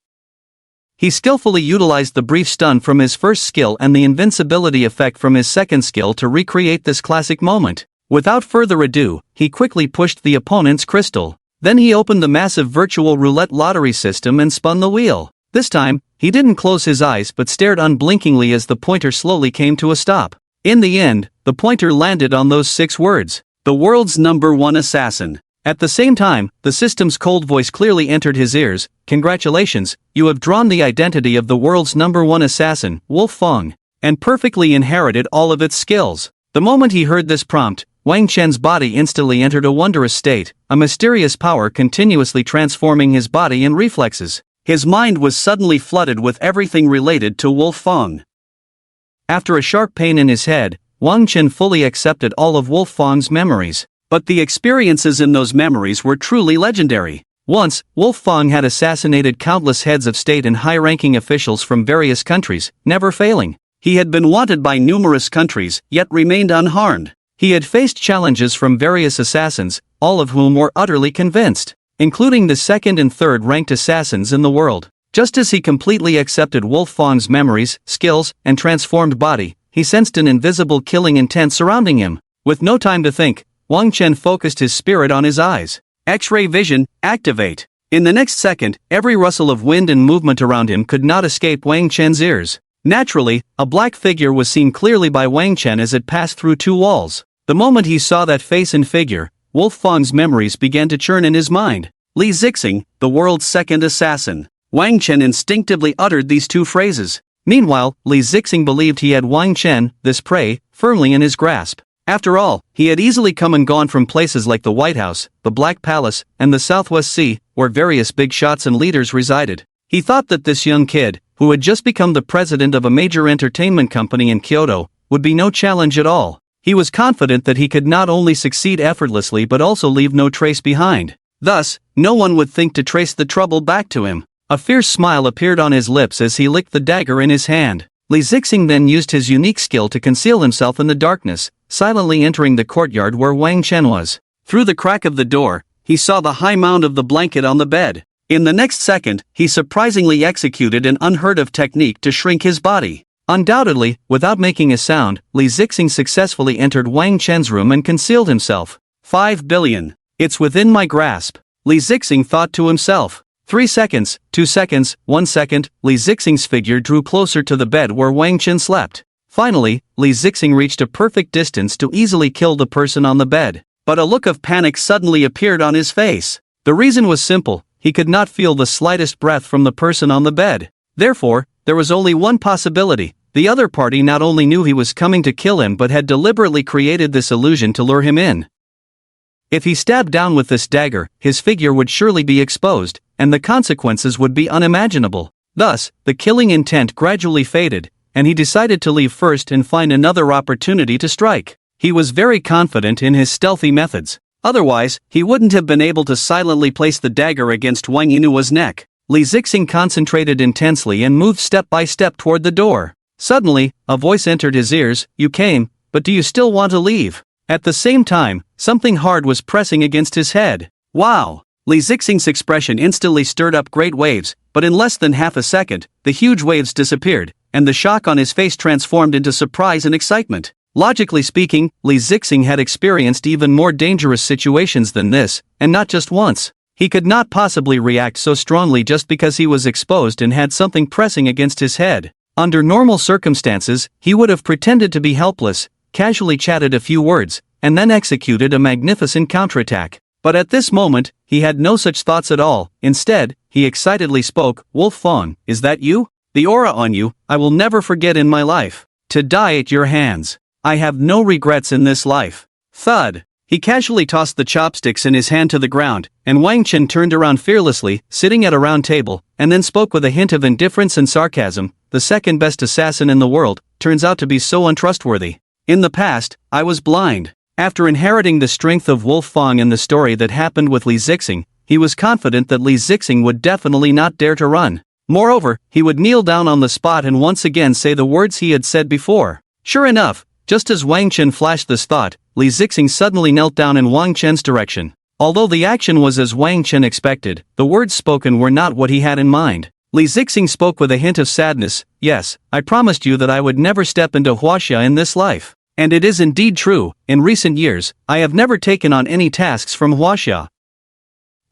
Speaker 1: He skillfully utilized the brief stun from his first skill and the invincibility effect from his second skill to recreate this classic moment. Without further ado, he quickly pushed the opponent's crystal. Then he opened the massive virtual roulette lottery system and spun the wheel. This time, he didn't close his eyes but stared unblinkingly as the pointer slowly came to a stop. In the end, the pointer landed on those 6 words: the world's #1 assassin. At the same time, the system's cold voice clearly entered his ears. Congratulations, you have drawn the identity of the world's #1 assassin, Wolf Fang, and perfectly inherited all of its skills. The moment he heard this prompt, Wang Chen's body instantly entered a wondrous state, a mysterious power continuously transforming his body and reflexes. His mind was suddenly flooded with everything related to Wolf Fang. After a sharp pain in his head, Wang Chen fully accepted all of Wolf Fang's memories. But the experiences in those memories were truly legendary. Once, Wolf Fang had assassinated countless heads of state and high-ranking officials from various countries, never failing. He had been wanted by numerous countries, yet remained unharmed. He had faced challenges from various assassins, all of whom were utterly convinced, including the second and third-ranked assassins in the world. Just as he completely accepted Wolf Fang's memories, skills, and transformed body, he sensed an invisible killing intent surrounding him. With no time to think, Wang Chen focused his spirit on his eyes. X-ray vision, activate. In the next second, every rustle of wind and movement around him could not escape Wang Chen's ears. Naturally, a black figure was seen clearly by Wang Chen as it passed through 2 walls. The moment he saw that face and figure, Wolf Fang's memories began to churn in his mind. Li Zixing, the world's second assassin. Wang Chen instinctively uttered these 2 phrases. Meanwhile, Li Zixing believed he had Wang Chen, this prey, firmly in his grasp. After all, he had easily come and gone from places like the White House, the Black Palace, and the Southwest Sea, where various big shots and leaders resided. He thought that this young kid, who had just become the president of a major entertainment company in Kyoto, would be no challenge at all. He was confident that he could not only succeed effortlessly but also leave no trace behind. Thus, no one would think to trace the trouble back to him. A fierce smile appeared on his lips as he licked the dagger in his hand. Li Zixing then used his unique skill to conceal himself in the darkness, silently entering the courtyard where Wang Chen was. Through the crack of the door, he saw the high mound of the blanket on the bed. In the next second, he surprisingly executed an unheard-of technique to shrink his body. Undoubtedly, without making a sound, Li Zixing successfully entered Wang Chen's room and concealed himself. 5 billion. It's within my grasp. Li Zixing thought to himself. 3 seconds, 2 seconds, 1 second, Li Zixing's figure drew closer to the bed where Wang Chen slept. Finally, Li Zixing reached a perfect distance to easily kill the person on the bed. But a look of panic suddenly appeared on his face. The reason was simple, he could not feel the slightest breath from the person on the bed. Therefore, there was only one possibility. The other party not only knew he was coming to kill him but had deliberately created this illusion to lure him in. If he stabbed down with this dagger, his figure would surely be exposed, and the consequences would be unimaginable. Thus, the killing intent gradually faded, and he decided to leave first and find another opportunity to strike. He was very confident in his stealthy methods. Otherwise, he wouldn't have been able to silently place the dagger against Wang Yinua's neck. Li Zixing concentrated intensely and moved step by step toward the door. Suddenly, a voice entered his ears. You came, but do you still want to leave? At the same time, something hard was pressing against his head. Wow! Li Zixing's expression instantly stirred up great waves, but in less than half a second, the huge waves disappeared, and the shock on his face transformed into surprise and excitement. Logically speaking, Li Zixing had experienced even more dangerous situations than this, and not just once. He could not possibly react so strongly just because he was exposed and had something pressing against his head. Under normal circumstances, he would have pretended to be helpless, casually chatted a few words, and then executed a magnificent counterattack. But at this moment, he had no such thoughts at all. Instead, he excitedly spoke. Wolf Fang, is that you? The aura on you, I will never forget in my life. To die at your hands. I have no regrets in this life. Thud. He casually tossed the chopsticks in his hand to the ground, and Wang Chen turned around fearlessly, sitting at a round table, and then spoke with a hint of indifference and sarcasm. The second best assassin in the world turns out to be so untrustworthy. In the past, I was blind. After inheriting the strength of Wolf Fang and the story that happened with Li Zixing, he was confident that Li Zixing would definitely not dare to run. Moreover, he would kneel down on the spot and once again say the words he had said before. Sure enough, just as Wang Chen flashed this thought, Li Zixing suddenly knelt down in Wang Chen's direction. Although the action was as Wang Chen expected, the words spoken were not what he had in mind. Li Zixing spoke with a hint of sadness. Yes, I promised you that I would never step into Huaxia in this life. And it is indeed true, in recent years, I have never taken on any tasks from Huaxia.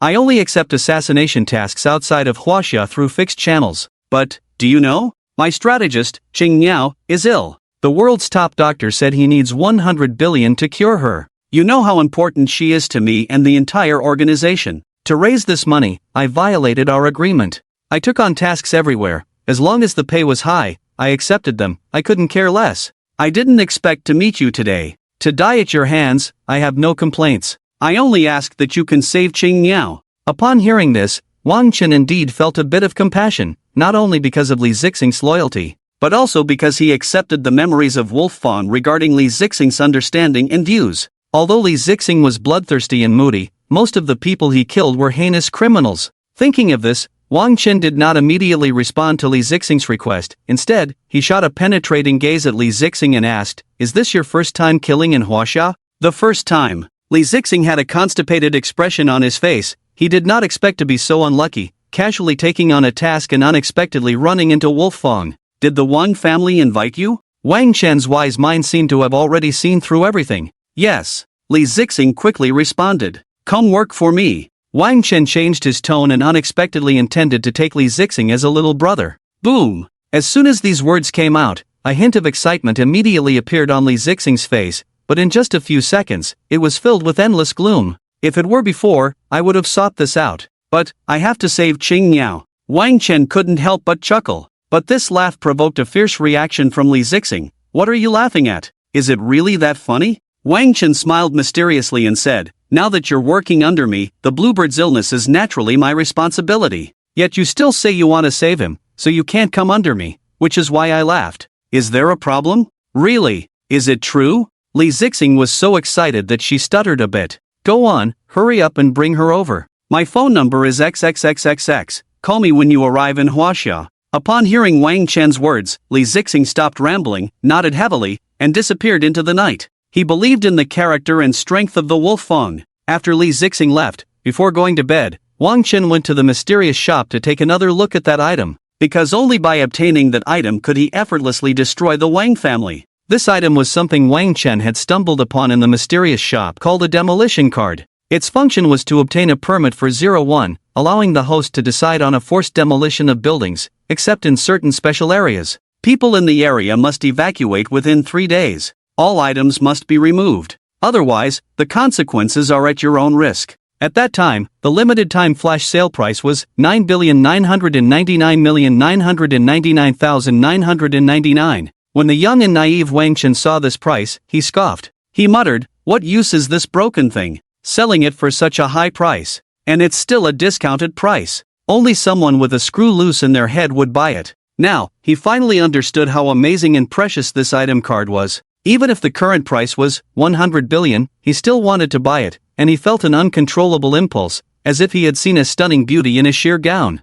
Speaker 1: I only accept assassination tasks outside of Huaxia through fixed channels. But, do you know? My strategist, Qing Miao, is ill. The world's top doctor said he needs 100 billion to cure her. You know how important she is to me and the entire organization. To raise this money, I violated our agreement. I took on tasks everywhere. As long as the pay was high, I accepted them. I couldn't care less. I didn't expect to meet you today. To die at your hands, I have no complaints. I only ask that you can save Qing Miao. Upon hearing this, Wang Chen indeed felt a bit of compassion, not only because of Li Zixing's loyalty, but also because he accepted the memories of Wolf Fang regarding Li Zixing's understanding and views. Although Li Zixing was bloodthirsty and moody, most of the people he killed were heinous criminals. Thinking of this, Wang Chen did not immediately respond to Li Zixing's request. Instead, he shot a penetrating gaze at Li Zixing and asked, "Is this your first time killing in Huaxia?" The first time. Li Zixing had a constipated expression on his face. He did not expect to be so unlucky, casually taking on a task and unexpectedly running into Wolf Fang. Did the Wang family invite you? Wang Chen's wise mind seemed to have already seen through everything. Yes. Li Zixing quickly responded. Come work for me. Wang Chen changed his tone and unexpectedly intended to take Li Zixing as a little brother. Boom! As soon as these words came out, a hint of excitement immediately appeared on Li Zixing's face, but in just a few seconds, it was filled with endless gloom. If it were before, I would have sought this out. But, I have to save Qing Miao. Wang Chen couldn't help but chuckle. But this laugh provoked a fierce reaction from Li Zixing. What are you laughing at? Is it really that funny? Wang Chen smiled mysteriously and said, now that you're working under me, the bluebird's illness is naturally my responsibility. Yet you still say you want to save him, so you can't come under me, which is why I laughed. Is there a problem? Really? Is it true? Li Zixing was so excited that she stuttered a bit. Go on, hurry up and bring her over. My phone number is XXXXX. Call me when you arrive in Huaxia. Upon hearing Wang Chen's words, Li Zixing stopped rambling, nodded heavily, and disappeared into the night. He believed in the character and strength of the Wolf Fang. After Li Zixing left, before going to bed, Wang Chen went to the mysterious shop to take another look at that item, because only by obtaining that item could he effortlessly destroy the Wang family. This item was something Wang Chen had stumbled upon in the mysterious shop called a demolition card. Its function was to obtain a permit for 01, allowing the host to decide on a forced demolition of buildings, except in certain special areas. People in the area must evacuate within 3 days. All items must be removed. Otherwise, the consequences are at your own risk. At that time, the limited time flash sale price was 9,999,999,999. When the young and naive Wang Chen saw this price, he scoffed. He muttered, "What use is this broken thing? Selling it for such a high price. And it's still a discounted price. Only someone with a screw loose in their head would buy it." Now, he finally understood how amazing and precious this item card was. Even if the current price was 100 billion, he still wanted to buy it, and he felt an uncontrollable impulse, as if he had seen a stunning beauty in a sheer gown.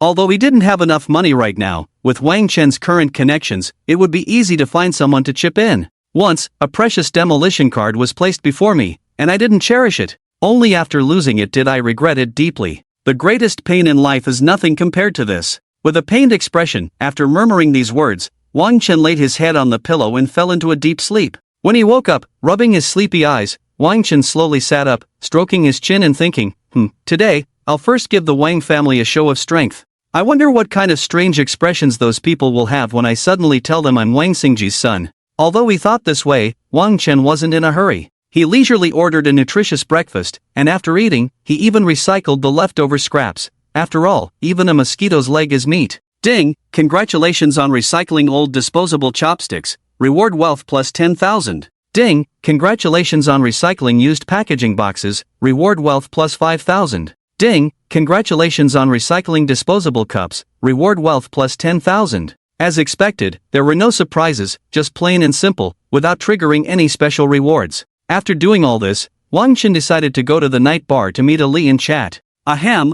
Speaker 1: Although he didn't have enough money right now, with Wang Chen's current connections, it would be easy to find someone to chip in. Once, a precious demolition card was placed before me, and I didn't cherish it. Only after losing it did I regret it deeply. The greatest pain in life is nothing compared to this. With a pained expression, after murmuring these words, Wang Chen laid his head on the pillow and fell into a deep sleep. When he woke up, rubbing his sleepy eyes, Wang Chen slowly sat up, stroking his chin and thinking, today, I'll first give the Wang family a show of strength. I wonder what kind of strange expressions those people will have when I suddenly tell them I'm Wang Xingji's son. Although he thought this way, Wang Chen wasn't in a hurry. He leisurely ordered a nutritious breakfast, and after eating, he even recycled the leftover scraps. After all, even a mosquito's leg is meat. Ding! Congratulations on recycling old disposable chopsticks. Reward wealth plus 10,000. Ding, congratulations on recycling used packaging boxes, reward wealth plus 5,000. Ding, congratulations on recycling disposable cups, reward wealth plus 10,000. As expected, there were no surprises, just plain and simple, without triggering any special rewards. After doing all this, Wang Chen decided to go to the night bar to meet Ali and chat. Ahem.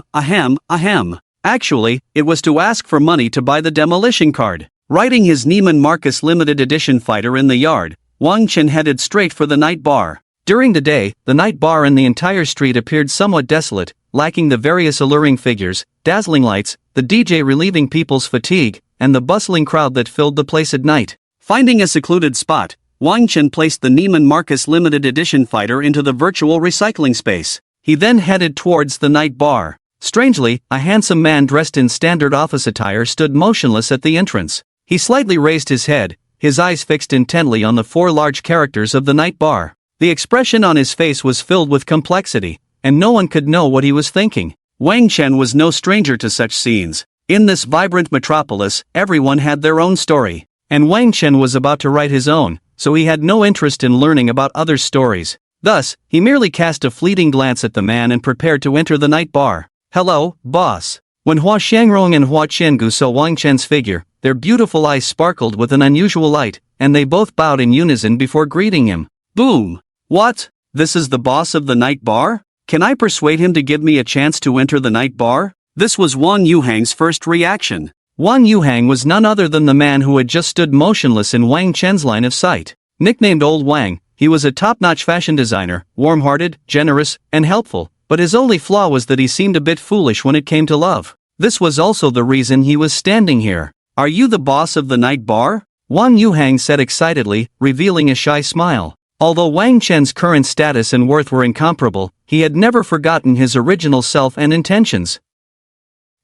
Speaker 1: Actually, it was to ask for money to buy the demolition card. Riding his Neiman Marcus limited edition fighter in the yard, Wang Chen headed straight for the night bar. During the day, the night bar and the entire street appeared somewhat desolate, lacking the various alluring figures, dazzling lights, the DJ relieving people's fatigue, and the bustling crowd that filled the place at night. Finding a secluded spot, Wang Chen placed the Neiman Marcus limited edition fighter into the virtual recycling space. He then headed towards the night bar. Strangely, a handsome man dressed in standard office attire stood motionless at the entrance. He slightly raised his head, his eyes fixed intently on the 4 large characters of the night bar. The expression on his face was filled with complexity, and no one could know what he was thinking. Wang Chen was no stranger to such scenes. In this vibrant metropolis, everyone had their own story, and Wang Chen was about to write his own, so he had no interest in learning about others' stories. Thus, he merely cast a fleeting glance at the man and prepared to enter the night bar. "Hello, boss." When Hua Xiangrong and Hua Qiangu saw Wang Chen's figure, their beautiful eyes sparkled with an unusual light, and they both bowed in unison before greeting him. Boom! What? This is the boss of the night bar? Can I persuade him to give me a chance to enter the night bar? This was Wang Yuhang's first reaction. Wang Yuhang was none other than the man who had just stood motionless in Wang Chen's line of sight. Nicknamed Old Wang, he was a top-notch fashion designer, warm-hearted, generous, and helpful, but his only flaw was that he seemed a bit foolish when it came to love. This was also the reason he was standing here. "Are you the boss of the night bar?" Wang Yuhang said excitedly, revealing a shy smile. Although Wang Chen's current status and worth were incomparable, he had never forgotten his original self and intentions.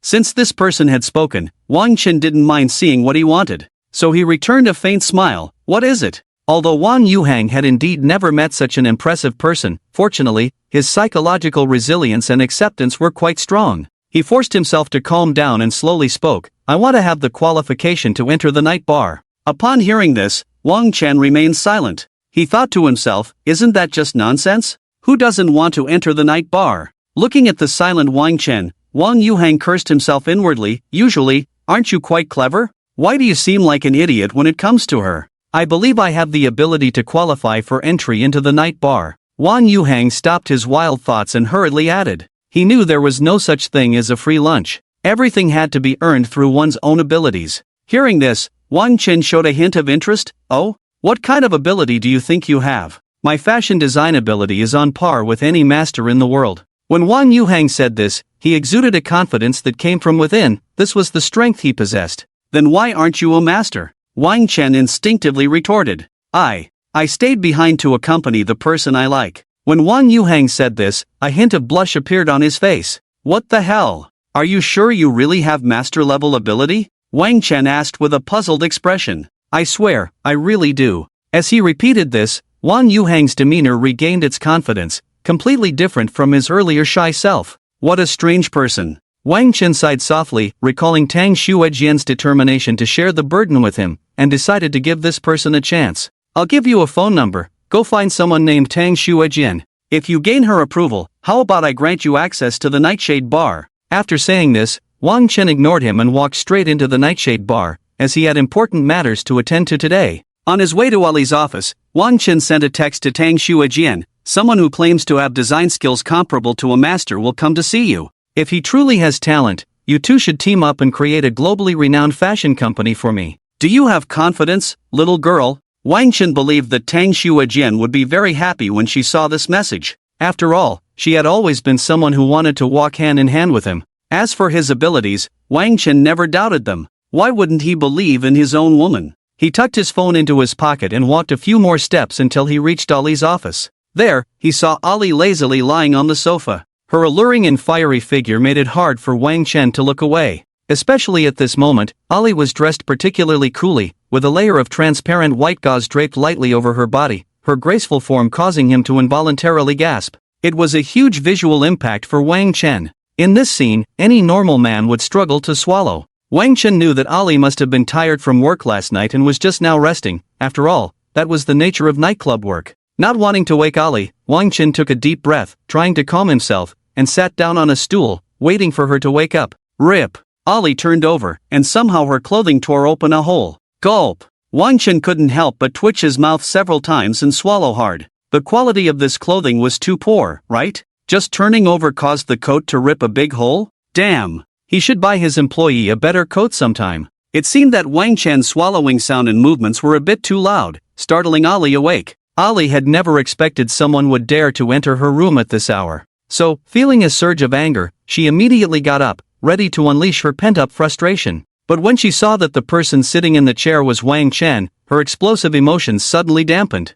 Speaker 1: Since this person had spoken, Wang Chen didn't mind seeing what he wanted. So he returned a faint smile. "What is it?" Although Wang Yuhang had indeed never met such an impressive person, fortunately, his psychological resilience and acceptance were quite strong. He forced himself to calm down and slowly spoke. "I want to have the qualification to enter the night bar." Upon hearing this, Wang Chen remained silent. He thought to himself, isn't that just nonsense? Who doesn't want to enter the night bar? Looking at the silent Wang Chen, Wang Yuhang cursed himself inwardly. "Usually, aren't you quite clever? Why do you seem like an idiot when it comes to her?" "I believe I have the ability to qualify for entry into the night bar." Wang Yuhang stopped his wild thoughts and hurriedly added. He knew there was no such thing as a free lunch. Everything had to be earned through one's own abilities. Hearing this, Wang Chen showed a hint of interest. "Oh? What kind of ability do you think you have?" "My fashion design ability is on par with any master in the world." When Wang Yuhang said this, he exuded a confidence that came from within. This was the strength he possessed. "Then why aren't you a master?" Wang Chen instinctively retorted. I stayed behind to accompany the person I like." When Wang Yuhang said this, a hint of blush appeared on his face. "What the hell? Are you sure you really have master-level ability?" Wang Chen asked with a puzzled expression. "I swear, I really do." As he repeated this, Wang Yuhang's demeanor regained its confidence, completely different from his earlier shy self. What a strange person. Wang Chen sighed softly, recalling Tang Xuejian's determination to share the burden with him, and decided to give this person a chance. "I'll give you a phone number. Go find someone named Tang Xuejian. If you gain her approval, how about I grant you access to the Nightshade Bar?" After saying this, Wang Chen ignored him and walked straight into the Nightshade Bar, as he had important matters to attend to today. On his way to Ali's office, Wang Chen sent a text to Tang Xuejian. "Someone who claims to have design skills comparable to a master will come to see you. If he truly has talent, you two should team up and create a globally renowned fashion company for me. Do you have confidence, little girl?" Wang Chen believed that Tang Xuejian would be very happy when she saw this message. After all, she had always been someone who wanted to walk hand in hand with him. As for his abilities, Wang Chen never doubted them. Why wouldn't he believe in his own woman? He tucked his phone into his pocket and walked a few more steps until he reached Ali's office. There, he saw Ali lazily lying on the sofa. Her alluring and fiery figure made it hard for Wang Chen to look away. Especially at this moment, Ali was dressed particularly coolly, with a layer of transparent white gauze draped lightly over her body, her graceful form causing him to involuntarily gasp. It was a huge visual impact for Wang Chen. In this scene, any normal man would struggle to swallow. Wang Chen knew that Ali must have been tired from work last night and was just now resting. After all, that was the nature of nightclub work. Not wanting to wake Ali, Wang Chen took a deep breath, trying to calm himself, and sat down on a stool, waiting for her to wake up. Rip! Ali turned over, and somehow her clothing tore open a hole. Gulp! Wang Chen couldn't help but twitch his mouth several times and swallow hard. The quality of this clothing was too poor, right? Just turning over caused the coat to rip a big hole? Damn! He should buy his employee a better coat sometime. It seemed that Wang Chen's swallowing sound and movements were a bit too loud, startling Ali awake. Ali had never expected someone would dare to enter her room at this hour. So, feeling a surge of anger, she immediately got up, ready to unleash her pent-up frustration. But when she saw that the person sitting in the chair was Wang Chen, her explosive emotions suddenly dampened.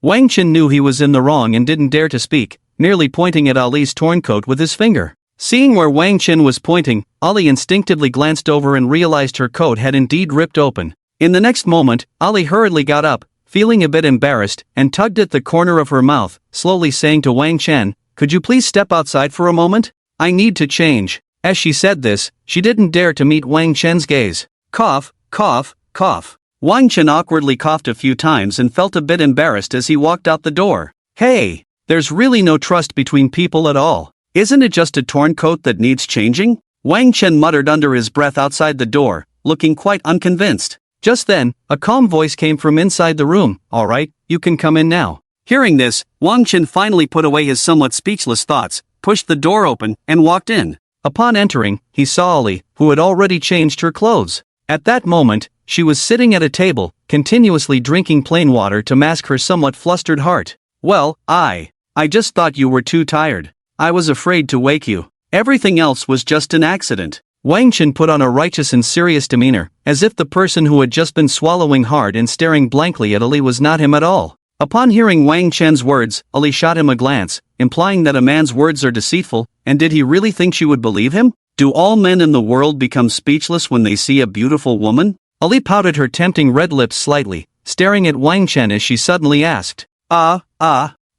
Speaker 1: Wang Chen knew he was in the wrong and didn't dare to speak, merely pointing at Ali's torn coat with his finger. Seeing where Wang Chen was pointing, Ali instinctively glanced over and realized her coat had indeed ripped open. In the next moment, Ali hurriedly got up, feeling a bit embarrassed, and tugged at the corner of her mouth, slowly saying to Wang Chen, "Could you please step outside for a moment? I need to change." As she said this, she didn't dare to meet Wang Chen's gaze. Cough, cough, cough. Wang Chen awkwardly coughed a few times and felt a bit embarrassed as he walked out the door. Hey, there's really no trust between people at all. Isn't it just a torn coat that needs changing? Wang Chen muttered under his breath outside the door, looking quite unconvinced. Just then, a calm voice came from inside the room. "All right, you can come in now." Hearing this, Wang Chen finally put away his somewhat speechless thoughts, pushed the door open, and walked in. Upon entering, he saw Ali, who had already changed her clothes. At that moment, she was sitting at a table, continuously drinking plain water to mask her somewhat flustered heart. "Well, I just thought you were too tired. I was afraid to wake you. Everything else was just an accident." Wang Chen put on a righteous and serious demeanor, as if the person who had just been swallowing hard and staring blankly at Ali was not him at all. Upon hearing Wang Chen's words, Ali shot him a glance, implying that a man's words are deceitful, and did he really think she would believe him? Do all men in the world become speechless when they see a beautiful woman? Ali pouted her tempting red lips slightly, staring at Wang Chen as she suddenly asked,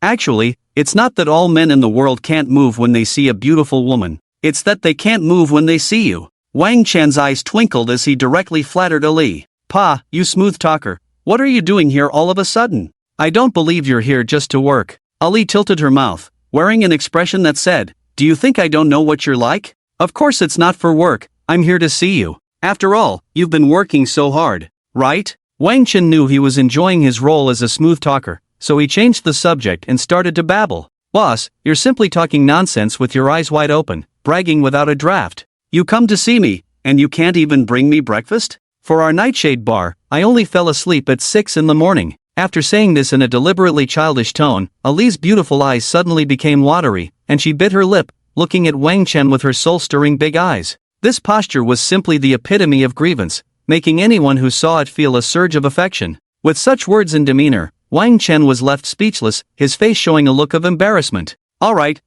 Speaker 1: Actually, it's not that all men in the world can't move when they see a beautiful woman. It's that they can't move when they see you." Wang Chen's eyes twinkled as he directly flattered Ali. "Pa, you smooth talker, what are you doing here all of a sudden? I don't believe you're here just to work." Ali tilted her mouth, wearing an expression that said, "Do you think I don't know what you're like? Of course it's not for work, I'm here to see you. After all, you've been working so hard, right?" Wang Chen knew he was enjoying his role as a smooth talker, so he changed the subject and started to babble. "Boss, you're simply talking nonsense with your eyes wide open, bragging without a draft. You come to see me, and you can't even bring me breakfast? For our nightshade bar, I only fell asleep at 6 in the morning." After saying this in a deliberately childish tone, Ali's beautiful eyes suddenly became watery, and she bit her lip, looking at Wang Chen with her soul-stirring big eyes. This posture was simply the epitome of grievance, making anyone who saw it feel a surge of affection. With such words and demeanor, Wang Chen was left speechless, his face showing a look of embarrassment. All right,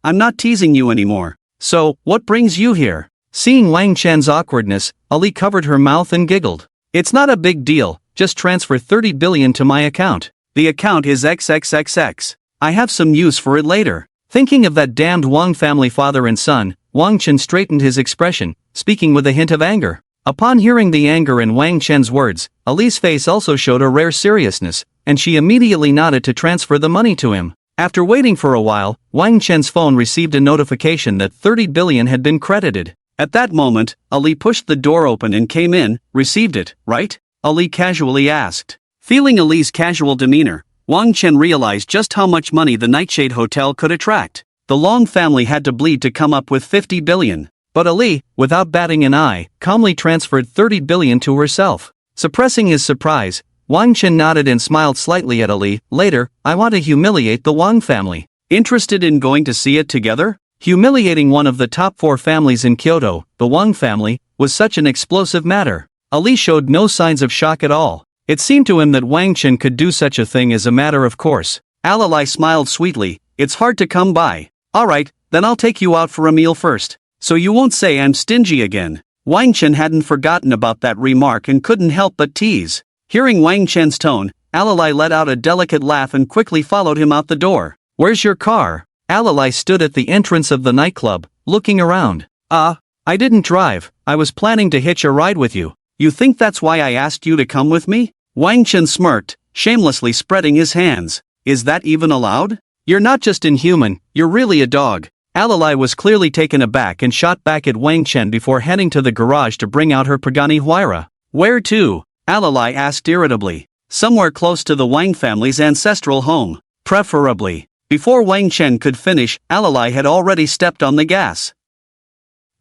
Speaker 1: I'm not teasing you anymore. So, what brings you here?" Seeing Wang Chen's awkwardness, Ali covered her mouth and giggled. "It's not a big deal, just transfer 30 billion to my account. The account is XXXX. I have some use for it later." Thinking of that damned Wang family father and son, Wang Chen straightened his expression, speaking with a hint of anger. Upon hearing the anger in Wang Chen's words, Ali's face also showed a rare seriousness, and she immediately nodded to transfer the money to him. After waiting for a while, Wang Chen's phone received a notification that 30 billion had been credited. At that moment, Ali pushed the door open and came in. "Received it, right?" Ali casually asked. Feeling Ali's casual demeanor, Wang Chen realized just how much money the Nightshade Hotel could attract. The Long family had to bleed to come up with 50 billion. But Ali, without batting an eye, calmly transferred 30 billion to herself. Suppressing his surprise, Wang Chen nodded and smiled slightly at Ali. "Later, I want to humiliate the Wang family. Interested in going to see it together?" Humiliating one of the top 4 families in Kyoto, the Wang family, was such an explosive matter. Ali showed no signs of shock at all. It seemed to him that Wang Chen could do such a thing as a matter of course. Ali smiled sweetly. "It's hard to come by. Alright, then I'll take you out for a meal first, so you won't say I'm stingy again." Wang Chen hadn't forgotten about that remark and couldn't help but tease. Hearing Wang Chen's tone, Ali let out a delicate laugh and quickly followed him out the door. "Where's your car?" Ali stood at the entrance of the nightclub, looking around. I didn't drive, I was planning to hitch a ride with you. You think that's why I asked you to come with me?" Wang Chen smirked, shamelessly spreading his hands. Is that even allowed? You're not just inhuman, you're really a dog. Alalai was clearly taken aback and shot back at Wang Chen before heading to the garage to bring out her Pagani Huayra. Where to? Alalai asked irritably. Somewhere close to the Wang family's ancestral home. Preferably. Before Wang Chen could finish, Alalai had already stepped on the gas.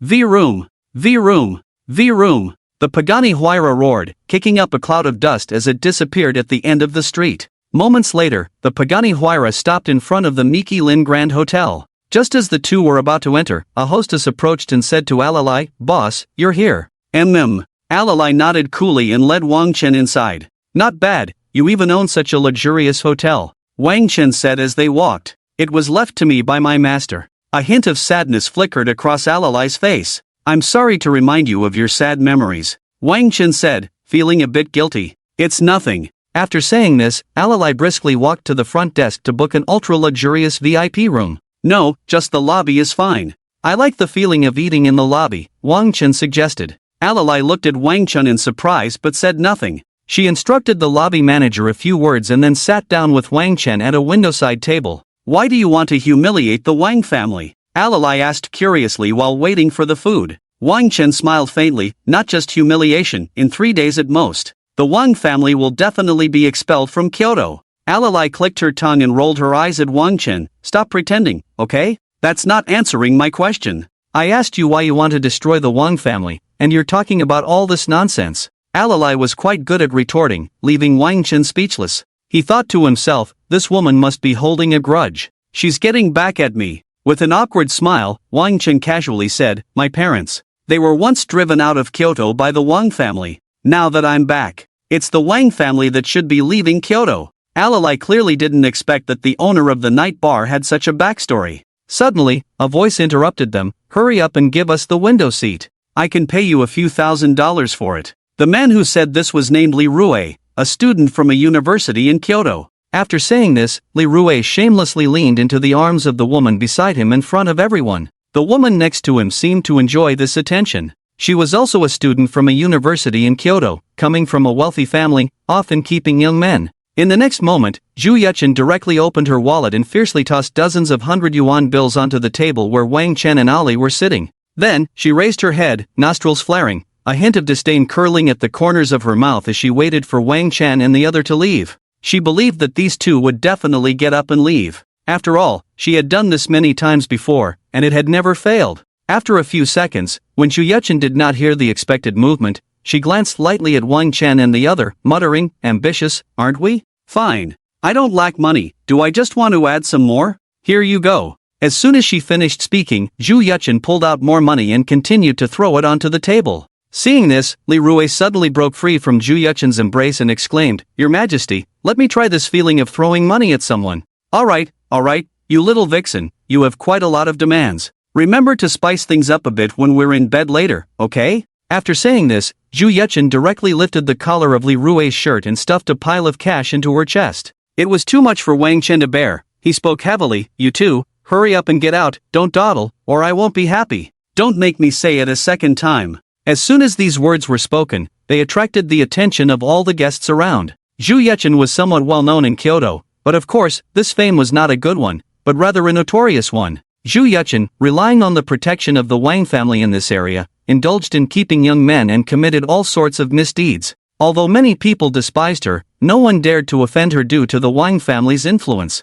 Speaker 1: V-room! V-room! V-room! The Pagani Huayra roared, kicking up a cloud of dust as it disappeared at the end of the street. Moments later, the Pagani Huayra stopped in front of the Miki Lin Grand Hotel. Just as the two were about to enter, a hostess approached and said to Alalai, "Boss, you're here." Alalai nodded coolly and led Wang Chen inside. "Not bad, you even own such a luxurious hotel," Wang Chen said as they walked. "It was left to me by my master." A hint of sadness flickered across Alalai's face. "I'm sorry to remind you of your sad memories," Wang Chen said, feeling a bit guilty. "It's nothing." After saying this, Alalai briskly walked to the front desk to book an ultra-luxurious VIP room. "No, just the lobby is fine. I like the feeling of eating in the lobby," Wang Chen suggested. Alalai looked at Wang Chen in surprise but said nothing. She instructed the lobby manager a few words and then sat down with Wang Chen at a windowside table. "Why do you want to humiliate the Wang family?" Alalai asked curiously while waiting for the food. Wang Chen smiled faintly. "Not just humiliation, in 3 days at most. The Wang family will definitely be expelled from Kyoto." Alalai clicked her tongue and rolled her eyes at Wang Chen. "Stop pretending, okay? That's not answering my question. I asked you why you want to destroy the Wang family, and you're talking about all this nonsense." Alalai was quite good at retorting, leaving Wang Chen speechless. He thought to himself, this woman must be holding a grudge. "She's getting back at me." With an awkward smile, Wang Chen casually said, "My parents. They were once driven out of Kyoto by the Wang family. Now that I'm back, it's the Wang family that should be leaving Kyoto." Alalai clearly didn't expect that the owner of the night bar had such a backstory. Suddenly, a voice interrupted them. "Hurry up and give us the window seat. I can pay you a few $1,000s for it." The man who said this was named Li Rue, a student from a university in Kyoto. After saying this, Li Rue shamelessly leaned into the arms of the woman beside him in front of everyone. The woman next to him seemed to enjoy this attention. She was also a student from a university in Kyoto, coming from a wealthy family, often keeping young men. In the next moment, Zhu Yuchen directly opened her wallet and fiercely tossed dozens of 100 yuan bills onto the table where Wang Chen and Ali were sitting. Then, she raised her head, nostrils flaring, a hint of disdain curling at the corners of her mouth as she waited for Wang Chen and the other to leave. She believed that these two would definitely get up and leave. After all, she had done this many times before, and it had never failed. After a few seconds, when Zhu Yuchen did not hear the expected movement, she glanced lightly at Wang Chen and the other, muttering, "Ambitious, aren't we? Fine. I don't lack money, do I just want to add some more? Here you go." As soon as she finished speaking, Zhu Yuchen pulled out more money and continued to throw it onto the table. Seeing this, Li Rue suddenly broke free from Zhu Yuchen's embrace and exclaimed, "Your Majesty, let me try this feeling of throwing money at someone." All right, you little vixen, you have quite a lot of demands. Remember to spice things up a bit when we're in bed later, okay?" After saying this, Zhu Yuchen directly lifted the collar of Li Rue's shirt and stuffed a pile of cash into her chest. It was too much for Wang Chen to bear. He spoke heavily, "You two, hurry up and get out, don't dawdle, or I won't be happy. Don't make me say it a second time." As soon as these words were spoken, they attracted the attention of all the guests around. Zhu Yuchen was somewhat well known in Kyoto, but of course, this fame was not a good one, but rather a notorious one. Zhu Yuchen, relying on the protection of the Wang family in this area, indulged in keeping young men and committed all sorts of misdeeds. Although many people despised her, no one dared to offend her due to the Wang family's influence.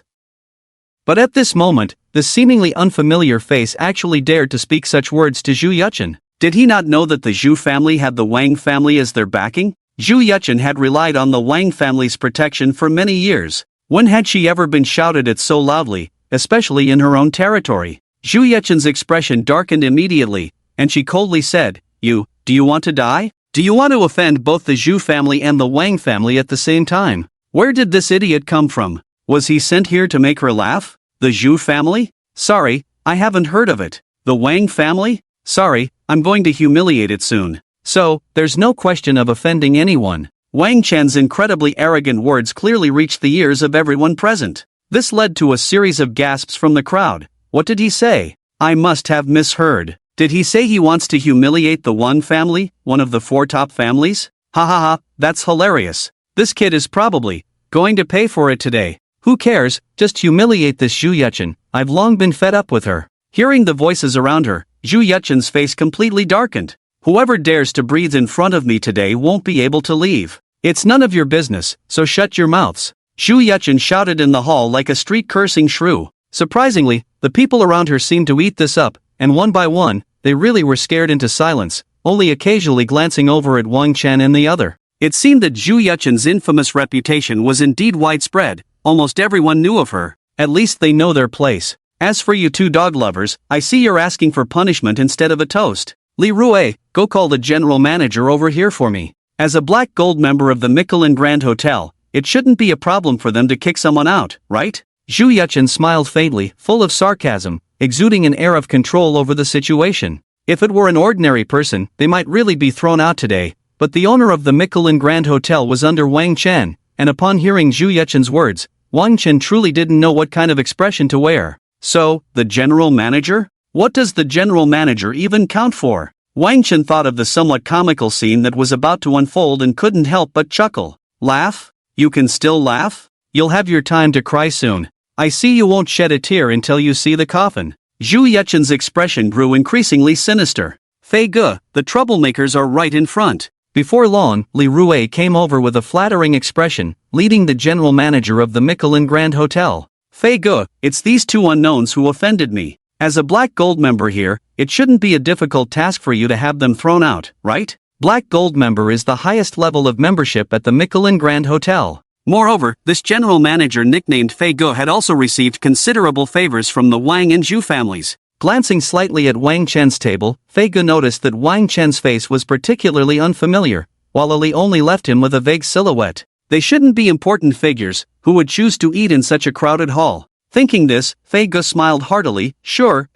Speaker 1: But at this moment, the seemingly unfamiliar face actually dared to speak such words to Zhu Yuchen. Did he not know that the Zhu family had the Wang family as their backing? Zhu Yuchen had relied on the Wang family's protection for many years. When had she ever been shouted at so loudly, especially in her own territory? Zhu Yuchen's expression darkened immediately, and she coldly said, do you want to die? Do you want to offend both the Zhu family and the Wang family at the same time? Where did this idiot come from? Was he sent here to make her laugh? The Zhu family? Sorry, I haven't heard of it. The Wang family? Sorry, I'm going to humiliate it soon. So, there's no question of offending anyone. Wang Chen's incredibly arrogant words clearly reached the ears of everyone present. This led to a series of gasps from the crowd. What did he say? I must have misheard. Did he say he wants to humiliate the Wang family, one of the 4 top families? Ha ha ha, that's hilarious. This kid is probably going to pay for it today. Who cares, just humiliate this Zhu Yuchen, I've long been fed up with her. Hearing the voices around her, Zhu Yuchen's face completely darkened. Whoever dares to breathe in front of me today won't be able to leave. It's none of your business, so shut your mouths. Zhu Yuchen shouted in the hall like a street cursing shrew. Surprisingly, the people around her seemed to eat this up, and one by one, they really were scared into silence, only occasionally glancing over at Wang Chen and the other. It seemed that Zhu Yuchen's infamous reputation was indeed widespread. Almost everyone knew of her. At least they know their place. As for you two dog lovers, I see you're asking for punishment instead of a toast. Li Rue, go call the general manager over here for me. As a Black Gold member of the Michelin Grand Hotel, it shouldn't be a problem for them to kick someone out, right? Zhu Yuchen smiled faintly, full of sarcasm, exuding an air of control over the situation. If it were an ordinary person, they might really be thrown out today, but the owner of the Michelin Grand Hotel was under Wang Chen, and upon hearing Zhu Yuchen's words, Wang Chen truly didn't know what kind of expression to wear. So, the general manager? What does the general manager even count for? Wang Chen thought of the somewhat comical scene that was about to unfold and couldn't help but chuckle. Laugh? You can still laugh? You'll have your time to cry soon. I see you won't shed a tear until you see the coffin. Zhu Yuchen's expression grew increasingly sinister. Fei Ge, the troublemakers are right in front. Before long, Li Rue came over with a flattering expression, leading the general manager of the Michelin Grand Hotel. Fei Ge, it's these two unknowns who offended me. As a Black Gold member here, it shouldn't be a difficult task for you to have them thrown out, right? Black Gold member is the highest level of membership at the Michelin Grand Hotel. Moreover, this general manager nicknamed Fei Ge had also received considerable favors from the Wang and Zhu families. Glancing slightly at Wang Chen's table, Fei Ge noticed that Wang Chen's face was particularly unfamiliar, while Ali only left him with a vague silhouette. They shouldn't be important figures, who would choose to eat in such a crowded hall. Thinking this, Fei Ge smiled heartily, sure.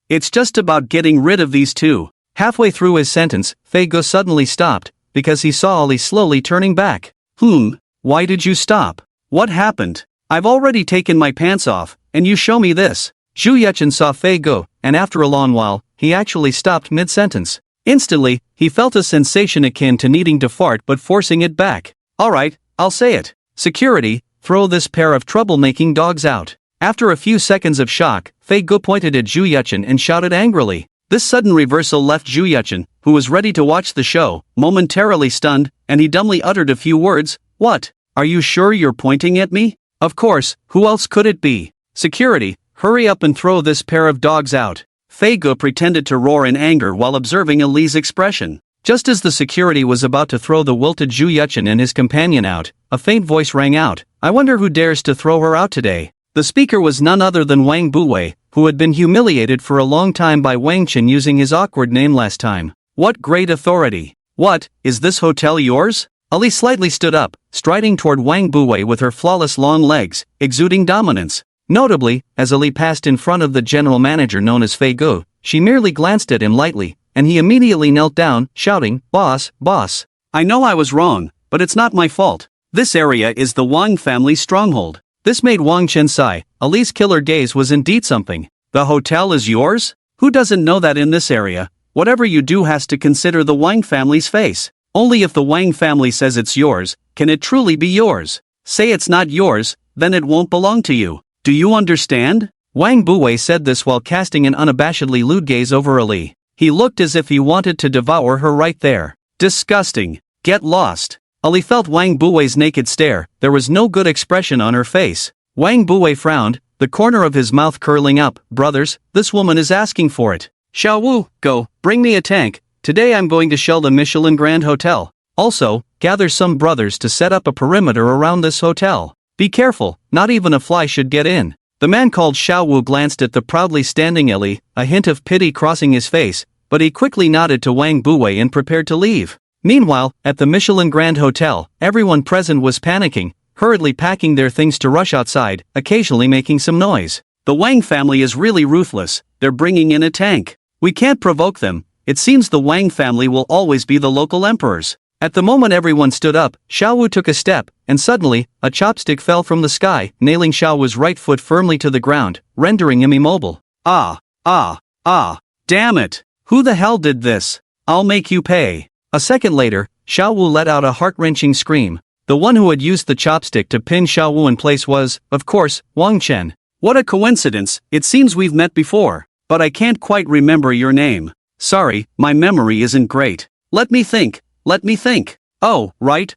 Speaker 1: It's just about getting rid of these two. Halfway through his sentence, Fei Ge suddenly stopped, because he saw Ali slowly turning back. Why did you stop? What happened? I've already taken my pants off, and you show me this. Zhu Yuchen saw Fei Ge, and after a long while, he actually stopped mid-sentence. Instantly, he felt a sensation akin to needing to fart but forcing it back. Alright, I'll say it. Security, throw this pair of troublemaking dogs out. After a few seconds of shock, Fei Ge pointed at Zhu Yuchen and shouted angrily. This sudden reversal left Zhu Yuchen, who was ready to watch the show, momentarily stunned, and he dumbly uttered a few words. What? Are you sure you're pointing at me? Of course, who else could it be? Security, hurry up and throw this pair of dogs out. Fei Ge pretended to roar in anger while observing Ali's expression. Just as the security was about to throw the wilted Zhu Yuchen and his companion out, a faint voice rang out. I wonder who dares to throw her out today. The speaker was none other than Wang Buwei, who had been humiliated for a long time by Wang Chen using his awkward name last time. What great authority! What, is this hotel yours? Ali slightly stood up, striding toward Wang Buwei with her flawless long legs, exuding dominance. Notably, as Ali passed in front of the general manager known as Fei Ge, she merely glanced at him lightly, and he immediately knelt down, shouting, Boss. I know I was wrong, but it's not my fault. This area is the Wang family's stronghold. This made Wang Chen sigh. Ali's killer gaze was indeed something. The hotel is yours? Who doesn't know that in this area, whatever you do has to consider the Wang family's face. Only if the Wang family says it's yours, can it truly be yours. Say it's not yours, then it won't belong to you. Do you understand? Wang Buwei said this while casting an unabashedly lewd gaze over Ali. He looked as if he wanted to devour her right there. Disgusting. Get lost. Ali felt Wang Buwei's naked stare. There was no good expression on her face. Wang Buwei frowned, the corner of his mouth curling up. Brothers, this woman is asking for it. Xiao Wu, go, bring me a tank. Today I'm going to shell the Michelin Grand Hotel. Also, gather some brothers to set up a perimeter around this hotel. Be careful, not even a fly should get in. The man called Xiao Wu glanced at the proudly standing Ali, a hint of pity crossing his face, but he quickly nodded to Wang Buwei and prepared to leave. Meanwhile, at the Michelin Grand Hotel, everyone present was panicking, hurriedly packing their things to rush outside, occasionally making some noise. The Wang family is really ruthless, they're bringing in a tank. We can't provoke them. It seems the Wang family will always be the local emperors. At the moment everyone stood up, Xiao Wu took a step, and suddenly, a chopstick fell from the sky, nailing Xiao Wu's right foot firmly to the ground, rendering him immobile. Damn it! Who the hell did this? I'll make you pay. A second later, Xiao Wu let out a heart-wrenching scream. The The one who had used the chopstick to pin Xiao Wu in place was, of course, Wang Chen. What a coincidence, it seems we've met before, but I can't quite remember your name. Sorry, my memory isn't great. Let me think. Oh, right,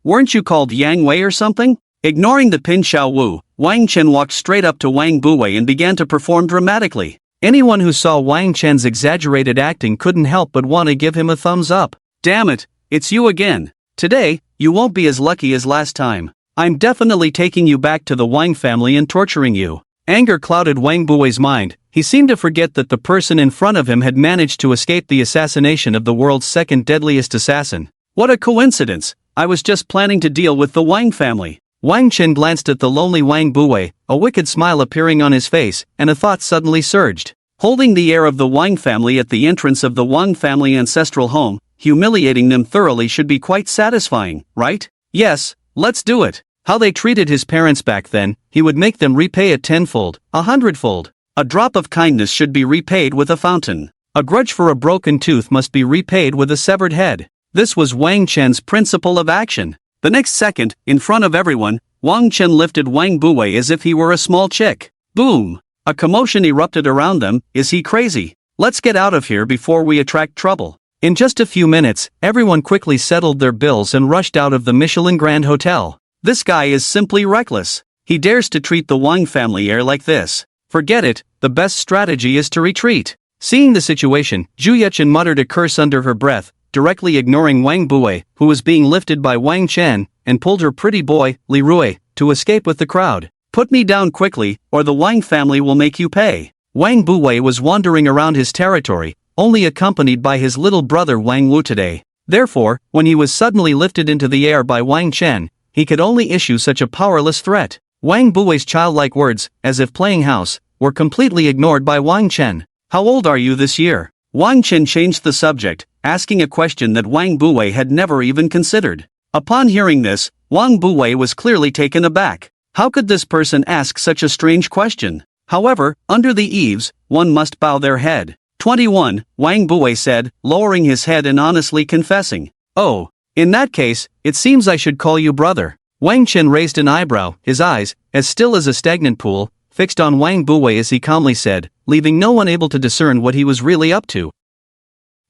Speaker 1: weren't you called Yang Wei or something? Ignoring the pin Xiao Wu, Wang Chen walked straight up to Wang Buwei and began to perform dramatically. Anyone who saw Wang Chen's exaggerated acting couldn't help but want to give him a thumbs up. Damn it, it's you again. Today, you won't be as lucky as last time. I'm definitely taking you back to the Wang family and torturing you. Anger clouded Wang Buwei's mind. He seemed to forget that the person in front of him had managed to escape the assassination of the world's second deadliest assassin. What a coincidence, I was just planning to deal with the Wang family. Wang Chen glanced at the lonely Wang Buwei, a wicked smile appearing on his face, and a thought suddenly surged. Holding the heir of the Wang family at the entrance of the Wang family ancestral home, humiliating them thoroughly should be quite satisfying, right? Yes, let's do it. How they treated his parents back then, he would make them repay it tenfold, 100-fold. A drop of kindness should be repaid with a fountain. A grudge for a broken tooth must be repaid with a severed head. This was Wang Chen's principle of action. The next second, in front of everyone, Wang Chen lifted Wang Buwei as if he were a small chick. Boom! A commotion erupted around them. Is he crazy? Let's get out of here before we attract trouble. In just a few minutes, everyone quickly settled their bills and rushed out of the Michelin Grand Hotel. This guy is simply reckless. He dares to treat the Wang family heir like this. Forget it, the best strategy is to retreat. Seeing the situation, Zhu Yechen muttered a curse under her breath, directly ignoring Wang Buwei, who was being lifted by Wang Chen, and pulled her pretty boy, Li Rui, to escape with the crowd. Put me down quickly, or the Wang family will make you pay. Wang Buwei was wandering around his territory, only accompanied by his little brother Wang Wu today. Therefore, when he was suddenly lifted into the air by Wang Chen, he could only issue such a powerless threat. Wang Buwei's childlike words, as if playing house, were completely ignored by Wang Chen. How old are you this year? Wang Chen changed the subject, asking a question that Wang Buwei had never even considered. Upon hearing this, Wang Buwei was clearly taken aback. How could this person ask such a strange question? However, under the eaves, one must bow their head. 21, Wang Buwei said, lowering his head and honestly confessing. Oh, in that case, it seems I should call you brother. Wang Chen raised an eyebrow, his eyes, as still as a stagnant pool, fixed on Wang Buwei as he calmly said, leaving no one able to discern what he was really up to.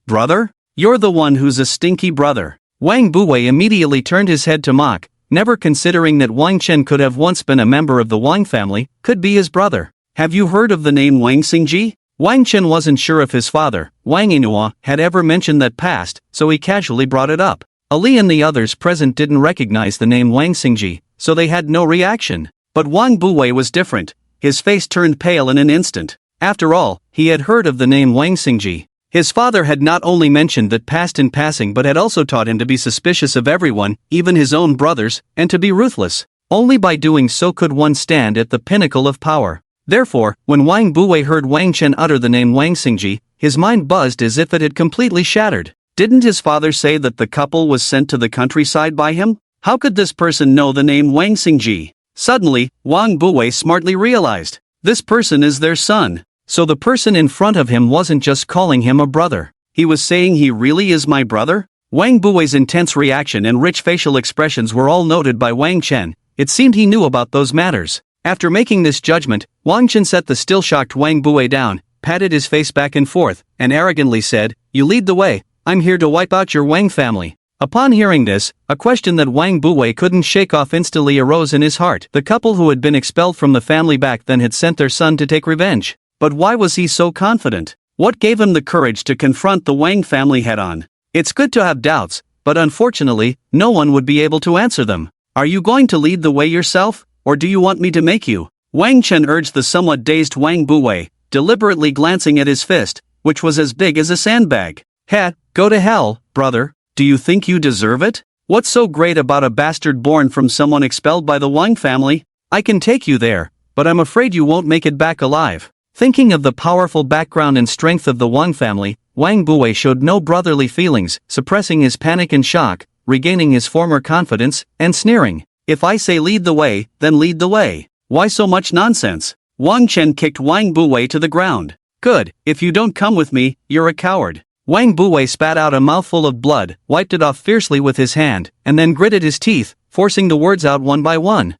Speaker 1: Brother? You're the one who's a stinky brother. Wang Buwei immediately turned his head to mock, never considering that Wang Chen could have once been a member of the Wang family, could be his brother. Have you heard of the name Wang Xingji? Wang Chen wasn't sure if his father, Wang Yinhua, had ever mentioned that past, so he casually brought it up. Ali and the others present didn't recognize the name Wang Xingji, so they had no reaction. But Wang Buwei was different. His face turned pale in an instant. After all, he had heard of the name Wang Xingji. His father had not only mentioned that past in passing but had also taught him to be suspicious of everyone, even his own brothers, and to be ruthless. Only by doing so could one stand at the pinnacle of power. Therefore, when Wang Buwei heard Wang Chen utter the name Wang Xingji, his mind buzzed as if it had completely shattered. Didn't his father say that the couple was sent to the countryside by him? How could this person know the name Wang Xingji? Suddenly, Wang Buwei smartly realized. This person is their son. So the person in front of him wasn't just calling him a brother. He was saying he really is my brother? Wang Buwei's intense reaction and rich facial expressions were all noted by Wang Chen. It seemed he knew about those matters. After making this judgment, Wang Chen set the still shocked Wang Buwei down, patted his face back and forth, and arrogantly said, "You lead the way. I'm here to wipe out your Wang family." Upon hearing this, a question that Wang Buwei couldn't shake off instantly arose in his heart. The couple who had been expelled from the family back then had sent their son to take revenge. But why was he so confident? What gave him the courage to confront the Wang family head-on? It's good to have doubts, but unfortunately, no one would be able to answer them. Are you going to lead the way yourself, or do you want me to make you? Wang Chen urged the somewhat dazed Wang Buwei, deliberately glancing at his fist, which was as big as a sandbag. Go to hell, brother. Do you think you deserve it? What's so great about a bastard born from someone expelled by the Wang family? I can take you there, but I'm afraid you won't make it back alive. Thinking of the powerful background and strength of the Wang family, Wang Buwei showed no brotherly feelings, suppressing his panic and shock, regaining his former confidence, and sneering. If I say lead the way, then lead the way. Why so much nonsense? Wang Chen kicked Wang Buwei to the ground. Good, if you don't come with me, you're a coward. Wang Buwei spat out a mouthful of blood, wiped it off fiercely with his hand, and then gritted his teeth, forcing the words out one by one.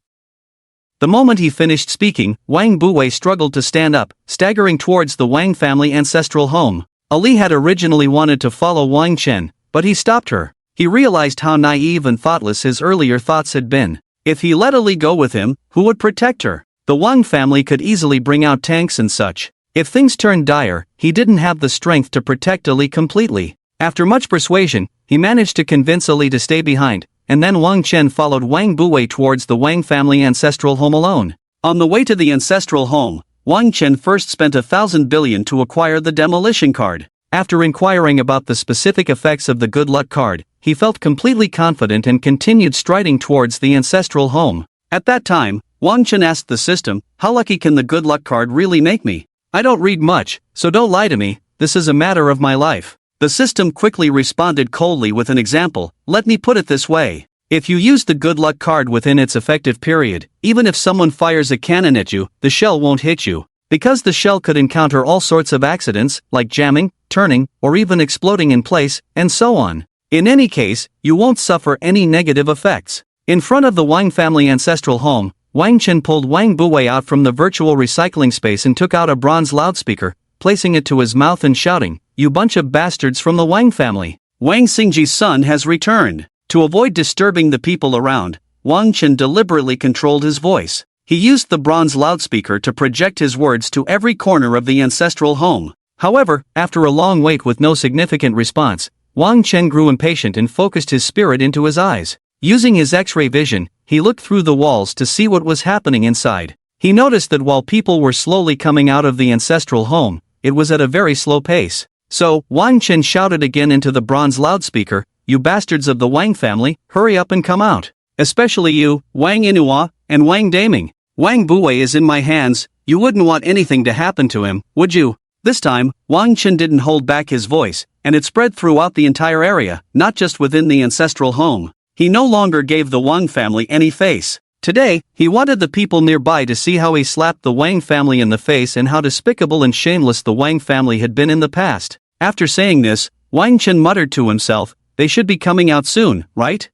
Speaker 1: The moment he finished speaking, Wang Buwei struggled to stand up, staggering towards the Wang family ancestral home. Ali had originally wanted to follow Wang Chen, but he stopped her. He realized how naive and thoughtless his earlier thoughts had been. If he let Ali go with him, who would protect her? The Wang family could easily bring out tanks and such. If things turned dire, he didn't have the strength to protect Ali completely. After much persuasion, he managed to convince Ali to stay behind, and then Wang Chen followed Wang Buwei towards the Wang family ancestral home alone. On the way to the ancestral home, Wang Chen first spent 1,000 billion to acquire the demolition card. After inquiring about the specific effects of the good luck card, he felt completely confident and continued striding towards the ancestral home. At that time, Wang Chen asked the system, "How lucky can the good luck card really make me? I don't read much, so don't lie to me, this is a matter of my life." The system quickly responded coldly with an example, "Let me put it this way. If you use the good luck card within its effective period, even if someone fires a cannon at you, the shell won't hit you. Because the shell could encounter all sorts of accidents, like jamming, turning, or even exploding in place, and so on. In any case, you won't suffer any negative effects." In front of the Wang family ancestral home, Wang Chen pulled Wang Buwei out from the virtual recycling space and took out a bronze loudspeaker, placing it to his mouth and shouting, "You bunch of bastards from the Wang family. Wang Xingji's son has returned." To avoid disturbing the people around, Wang Chen deliberately controlled his voice. He used the bronze loudspeaker to project his words to every corner of the ancestral home. However, after a long wait with no significant response, Wang Chen grew impatient and focused his spirit into his eyes. Using his X-ray vision, he looked through the walls to see what was happening inside. He noticed that while people were slowly coming out of the ancestral home, it was at a very slow pace. So, Wang Chen shouted again into the bronze loudspeaker, "You bastards of the Wang family, hurry up and come out. Especially you, Wang Inua, and Wang Daming. Wang Buwei is in my hands, you wouldn't want anything to happen to him, would you?" This time, Wang Chen didn't hold back his voice, and it spread throughout the entire area, not just within the ancestral home. He no longer gave the Wang family any face. Today, he wanted the people nearby to see how he slapped the Wang family in the face and how despicable and shameless the Wang family had been in the past. After saying this, Wang Chen muttered to himself, "They should be coming out soon, right?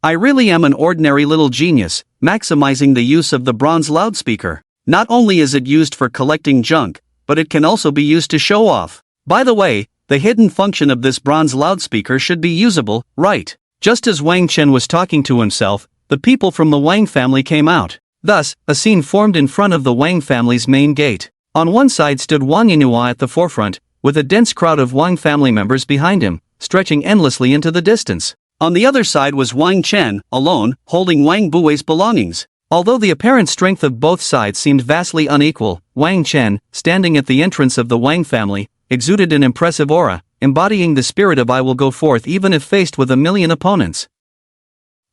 Speaker 1: I really am an ordinary little genius, maximizing the use of the bronze loudspeaker. Not only is it used for collecting junk, but it can also be used to show off. By the way, the hidden function of this bronze loudspeaker should be usable, right?" Just as Wang Chen was talking to himself, the people from the Wang family came out. Thus, a scene formed in front of the Wang family's main gate. On one side stood Wang Yinhua at the forefront, with a dense crowd of Wang family members behind him, stretching endlessly into the distance. On the other side was Wang Chen, alone, holding Wang Buwei's belongings. Although the apparent strength of both sides seemed vastly unequal, Wang Chen, standing at the entrance of the Wang family, exuded an impressive aura, embodying the spirit of "I will go forth even if faced with a million opponents."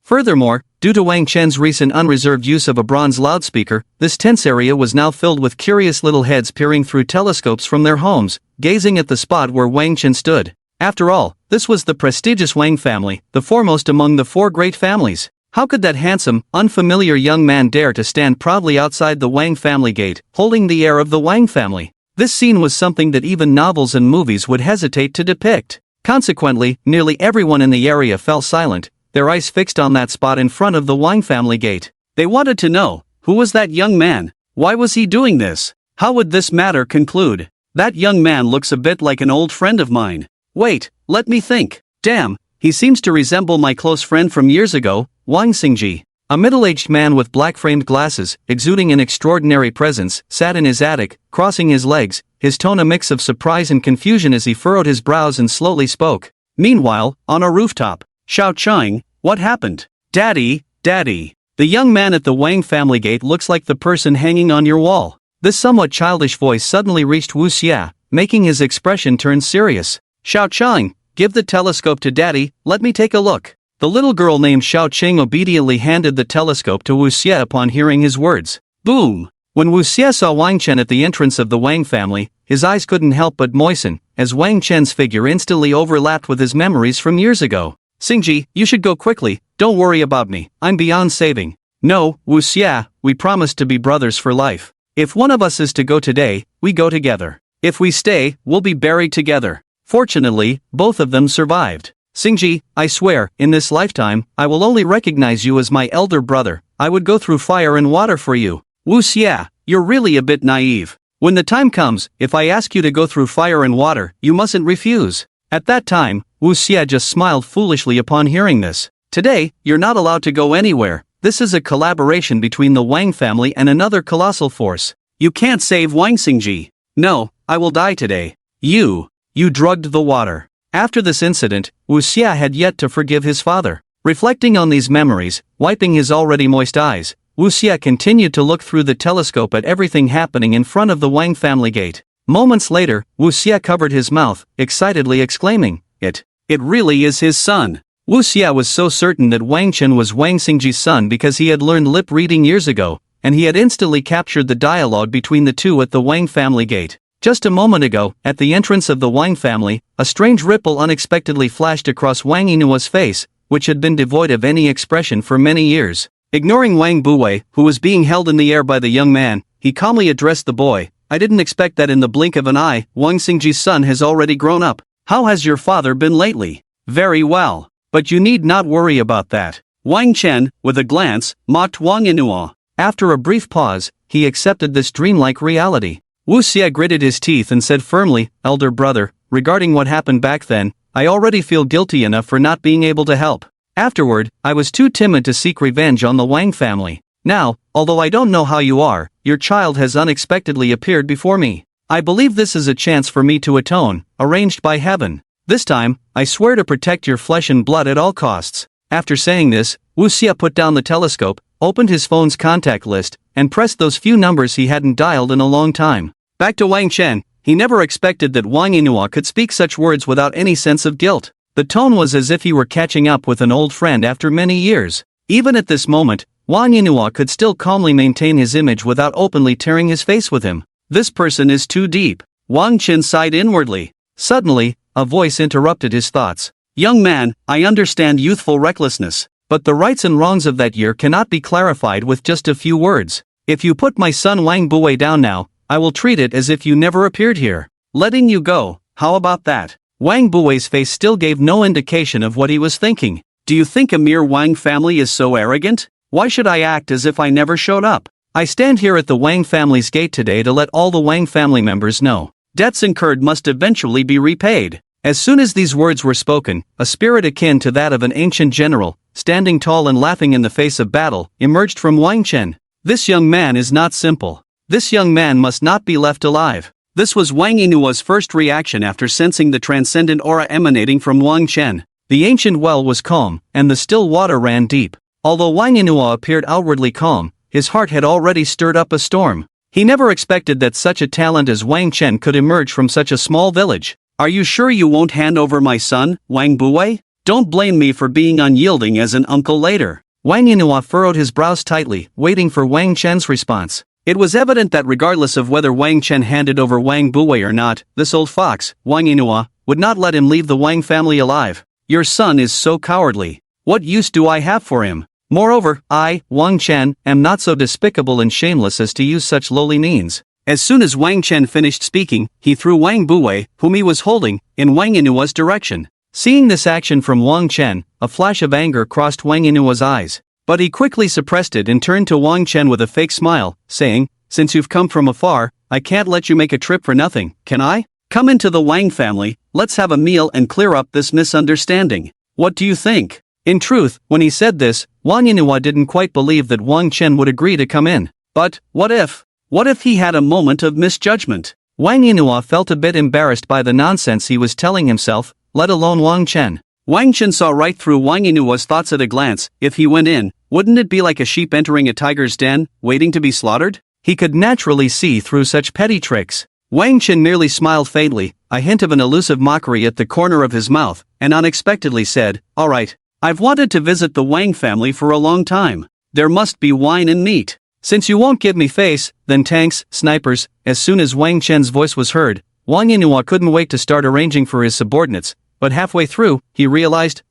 Speaker 1: Furthermore, due to Wang Chen's recent unreserved use of a bronze loudspeaker, this tense area was now filled with curious little heads peering through telescopes from their homes, gazing at the spot where Wang Chen stood. After all, this was the prestigious Wang family, the foremost among the four great families. How could that handsome, unfamiliar young man dare to stand proudly outside the Wang family gate, holding the heir of the Wang family? This scene was something that even novels and movies would hesitate to depict. Consequently, nearly everyone in the area fell silent, their eyes fixed on that spot in front of the Wang family gate. They wanted to know, who was that young man? Why was he doing this? How would this matter conclude? That young man looks a bit like an old friend of mine. Wait, let me think. Damn, he seems to resemble my close friend from years ago, Wang Xingji. A middle-aged man with black-framed glasses, exuding an extraordinary presence, sat in his attic, crossing his legs, his tone a mix of surprise and confusion as he furrowed his brows and slowly spoke. Meanwhile, on a rooftop, Xiao Chang, what happened? Daddy, Daddy. The young man at the Wang family gate looks like the person hanging on your wall. This somewhat childish voice suddenly reached Wu Xia, making his expression turn serious. Xiao Chang, give the telescope to Daddy, let me take a look. The little girl named Xiao Cheng obediently handed the telescope to Wu Xie upon hearing his words. Boom! When Wu Xie saw Wang Chen at the entrance of the Wang family, his eyes couldn't help but moisten, as Wang Chen's figure instantly overlapped with his memories from years ago. Xingji, you should go quickly, don't worry about me, I'm beyond saving. No, Wu Xie, we promised to be brothers for life. If one of us is to go today, we go together. If we stay, we'll be buried together. Fortunately, both of them survived. Xingji, I swear, in this lifetime, I will only recognize you as my elder brother. I would go through fire and water for you. Wu Xia, you're really a bit naive. When the time comes, if I ask you to go through fire and water, you mustn't refuse. At that time, Wu Xia just smiled foolishly upon hearing this. Today, you're not allowed to go anywhere. This is a collaboration between the Wang family and another colossal force. You can't save Wang Xingji. No, I will die today. You drugged the water. After this incident, Wu Xia had yet to forgive his father. Reflecting on these memories, wiping his already moist eyes, Wu Xia continued to look through the telescope at everything happening in front of the Wang family gate. Moments later, Wu Xia covered his mouth, excitedly exclaiming, It really is his son. Wu Xia was so certain that Wang Chen was Wang Xingji's son because he had learned lip reading years ago, and he had instantly captured the dialogue between the two at the Wang family gate. Just a moment ago, at the entrance of the Wang family, a strange ripple unexpectedly flashed across Wang Yinua's face, which had been devoid of any expression for many years. Ignoring Wang Buwei, who was being held in the air by the young man, he calmly addressed the boy. I didn't expect that in the blink of an eye, Wang Xingji's son has already grown up. How has your father been lately? Very well. But you need not worry about that. Wang Chen, with a glance, mocked Wang Yinua. After a brief pause, he accepted this dreamlike reality. Wu Xia gritted his teeth and said firmly, Elder brother, regarding what happened back then, I already feel guilty enough for not being able to help. Afterward, I was too timid to seek revenge on the Wang family. Now, although I don't know how you are, your child has unexpectedly appeared before me. I believe this is a chance for me to atone, arranged by heaven. This time, I swear to protect your flesh and blood at all costs. After saying this, Wu Xia put down the telescope, opened his phone's contact list, and pressed those few numbers he hadn't dialed in a long time. Back to Wang Chen, he never expected that Wang Yinua could speak such words without any sense of guilt. The tone was as if he were catching up with an old friend after many years. Even at this moment, Wang Yinua could still calmly maintain his image without openly tearing his face with him. This person is too deep. Wang Chen sighed inwardly. Suddenly, a voice interrupted his thoughts. Young man, I understand youthful recklessness, but the rights and wrongs of that year cannot be clarified with just a few words. If you put my son Wang Buwei down now, I will treat it as if you never appeared here. Letting you go, how about that? Wang Buwei's face still gave no indication of what he was thinking. Do you think a mere Wang family is so arrogant? Why should I act as if I never showed up? I stand here at the Wang family's gate today to let all the Wang family members know. Debts incurred must eventually be repaid. As soon as these words were spoken, a spirit akin to that of an ancient general, standing tall and laughing in the face of battle, emerged from Wang Chen. This young man is not simple. This young man must not be left alive. This was Wang Yinua's first reaction after sensing the transcendent aura emanating from Wang Chen. The ancient well was calm, and the still water ran deep. Although Wang Yinua appeared outwardly calm, his heart had already stirred up a storm. He never expected that such a talent as Wang Chen could emerge from such a small village. Are you sure you won't hand over my son, Wang Buwei? Don't blame me for being unyielding as an uncle later. Wang Yinua furrowed his brows tightly, waiting for Wang Chen's response. It was evident that regardless of whether Wang Chen handed over Wang Buwei or not, this old fox, Wang Yinua, would not let him leave the Wang family alive. Your son is so cowardly. What use do I have for him? Moreover, I, Wang Chen, am not so despicable and shameless as to use such lowly means. As soon as Wang Chen finished speaking, he threw Wang Buwei, whom he was holding, in Wang Yinua's direction. Seeing this action from Wang Chen, a flash of anger crossed Wang Yinua's eyes. But he quickly suppressed it and turned to Wang Chen with a fake smile, saying, Since you've come from afar, I can't let you make a trip for nothing, can I? Come into the Wang family, let's have a meal and clear up this misunderstanding. What do you think? In truth, when he said this, Wang Yinua didn't quite believe that Wang Chen would agree to come in. But, what if? What if he had a moment of misjudgment? Wang Yinua felt a bit embarrassed by the nonsense he was telling himself, let alone Wang Chen. Wang Chen saw right through Wang Yinua's thoughts at a glance. If he went in, wouldn't it be like a sheep entering a tiger's den, waiting to be slaughtered? He could naturally see through such petty tricks. Wang Chen merely smiled faintly, a hint of an elusive mockery at the corner of his mouth, and unexpectedly said, All right, I've wanted to visit the Wang family for a long time. There must be wine and meat. Since you won't give me face, then tanks, snipers. As soon as Wang Chen's voice was heard, Wang Yinua couldn't wait to start arranging for his subordinates, but halfway through, he realized,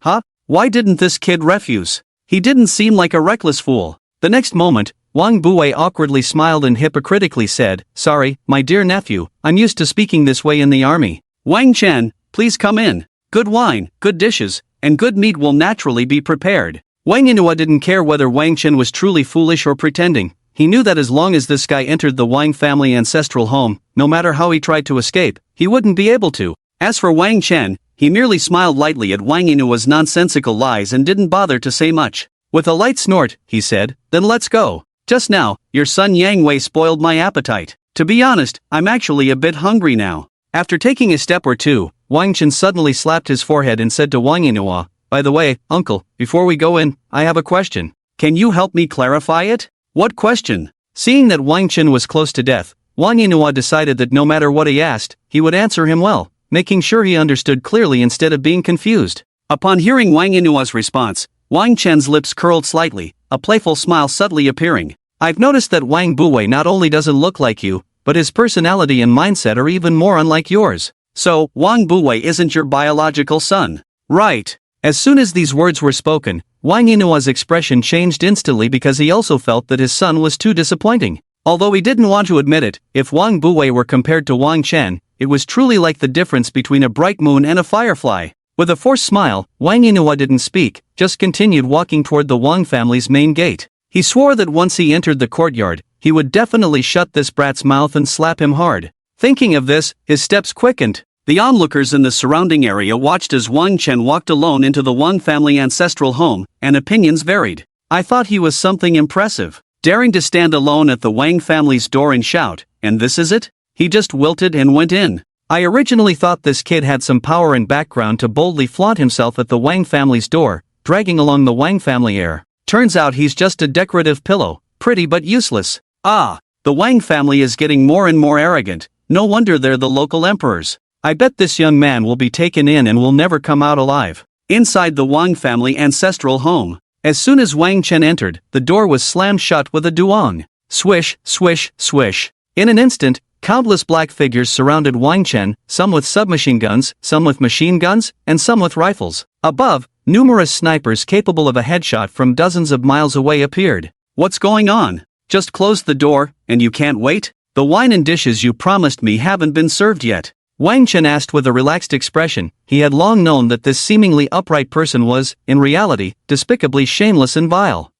Speaker 1: why didn't this kid refuse? He didn't seem like a reckless fool. The next moment, Wang Buwei awkwardly smiled and hypocritically said, Sorry, my dear nephew, I'm used to speaking this way in the army. Wang Chen, please come in. Good wine, good dishes, and good meat will naturally be prepared. Wang Yinhua didn't care whether Wang Chen was truly foolish or pretending. He knew that as long as this guy entered the Wang family ancestral home, no matter how he tried to escape, he wouldn't be able to. As for Wang Chen, he merely smiled lightly at Wang Yinhua's nonsensical lies and didn't bother to say much. With a light snort, he said, "Then let's go. Just now, your son Yang Wei spoiled my appetite. To be honest, I'm actually a bit hungry now." After taking a step or two, Wang Chen suddenly slapped his forehead and said to Wang Yinhua, "By the way, uncle, before we go in, I have a question. Can you help me clarify it?" "What question?" Seeing that Wang Chen was close to death, Wang Yinhua decided that no matter what he asked, he would answer him well, making sure he understood clearly instead of being confused. Upon hearing Wang Yinhua's response, Wang Chen's lips curled slightly, a playful smile subtly appearing. "I've noticed that Wang Buwei not only doesn't look like you, but his personality and mindset are even more unlike yours. So, Wang Buwei isn't your biological son, right?" As soon as these words were spoken, Wang Yinhua's expression changed instantly because he also felt that his son was too disappointing. Although he didn't want to admit it, if Wang Buwei were compared to Wang Chen, it was truly like the difference between a bright moon and a firefly. With a forced smile, Wang Yinhua didn't speak, just continued walking toward the Wang family's main gate. He swore that once he entered the courtyard, he would definitely shut this brat's mouth and slap him hard. Thinking of this, his steps quickened. The onlookers in the surrounding area watched as Wang Chen walked alone into the Wang family ancestral home, and opinions varied. "I thought he was something impressive, daring to stand alone at the Wang family's door and shout, and this is it? He just wilted and went in. I originally thought this kid had some power and background to boldly flaunt himself at the Wang family's door, dragging along the Wang family heir. Turns out he's just a decorative pillow, pretty but useless. Ah, the Wang family is getting more and more arrogant, no wonder they're the local emperors. I bet this young man will be taken in and will never come out alive." Inside the Wang family ancestral home, as soon as Wang Chen entered, the door was slammed shut with a duong. Swish, swish, swish. In an instant, countless black figures surrounded Wang Chen, some with submachine guns, some with machine guns, and some with rifles. Above, numerous snipers capable of a headshot from dozens of miles away appeared. "What's going on? Just closed the door, and you can't wait? The wine and dishes you promised me haven't been served yet." Wang Chen asked with a relaxed expression. He had long known that this seemingly upright person was, in reality, despicably shameless and vile.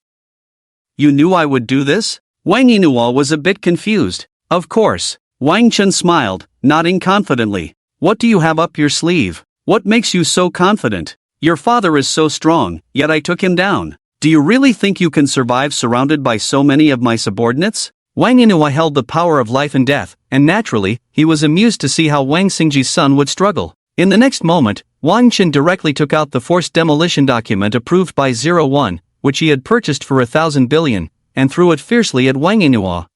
Speaker 1: "You knew I would do this?" Wang Yinhua was a bit confused. "Of course." Wang Chen smiled, nodding confidently. "What do you have up your sleeve? What makes you so confident? Your father is so strong, yet I took him down. Do you really think you can survive surrounded by so many of my subordinates?" Wang Yinhua held the power of life and death, and naturally, he was amused to see how Wang Xingji's son would struggle. In the next moment, Wang Chen directly took out the forced demolition document approved by 01, which he had purchased for 1,000 billion, and threw it fiercely at Wang Yinhua.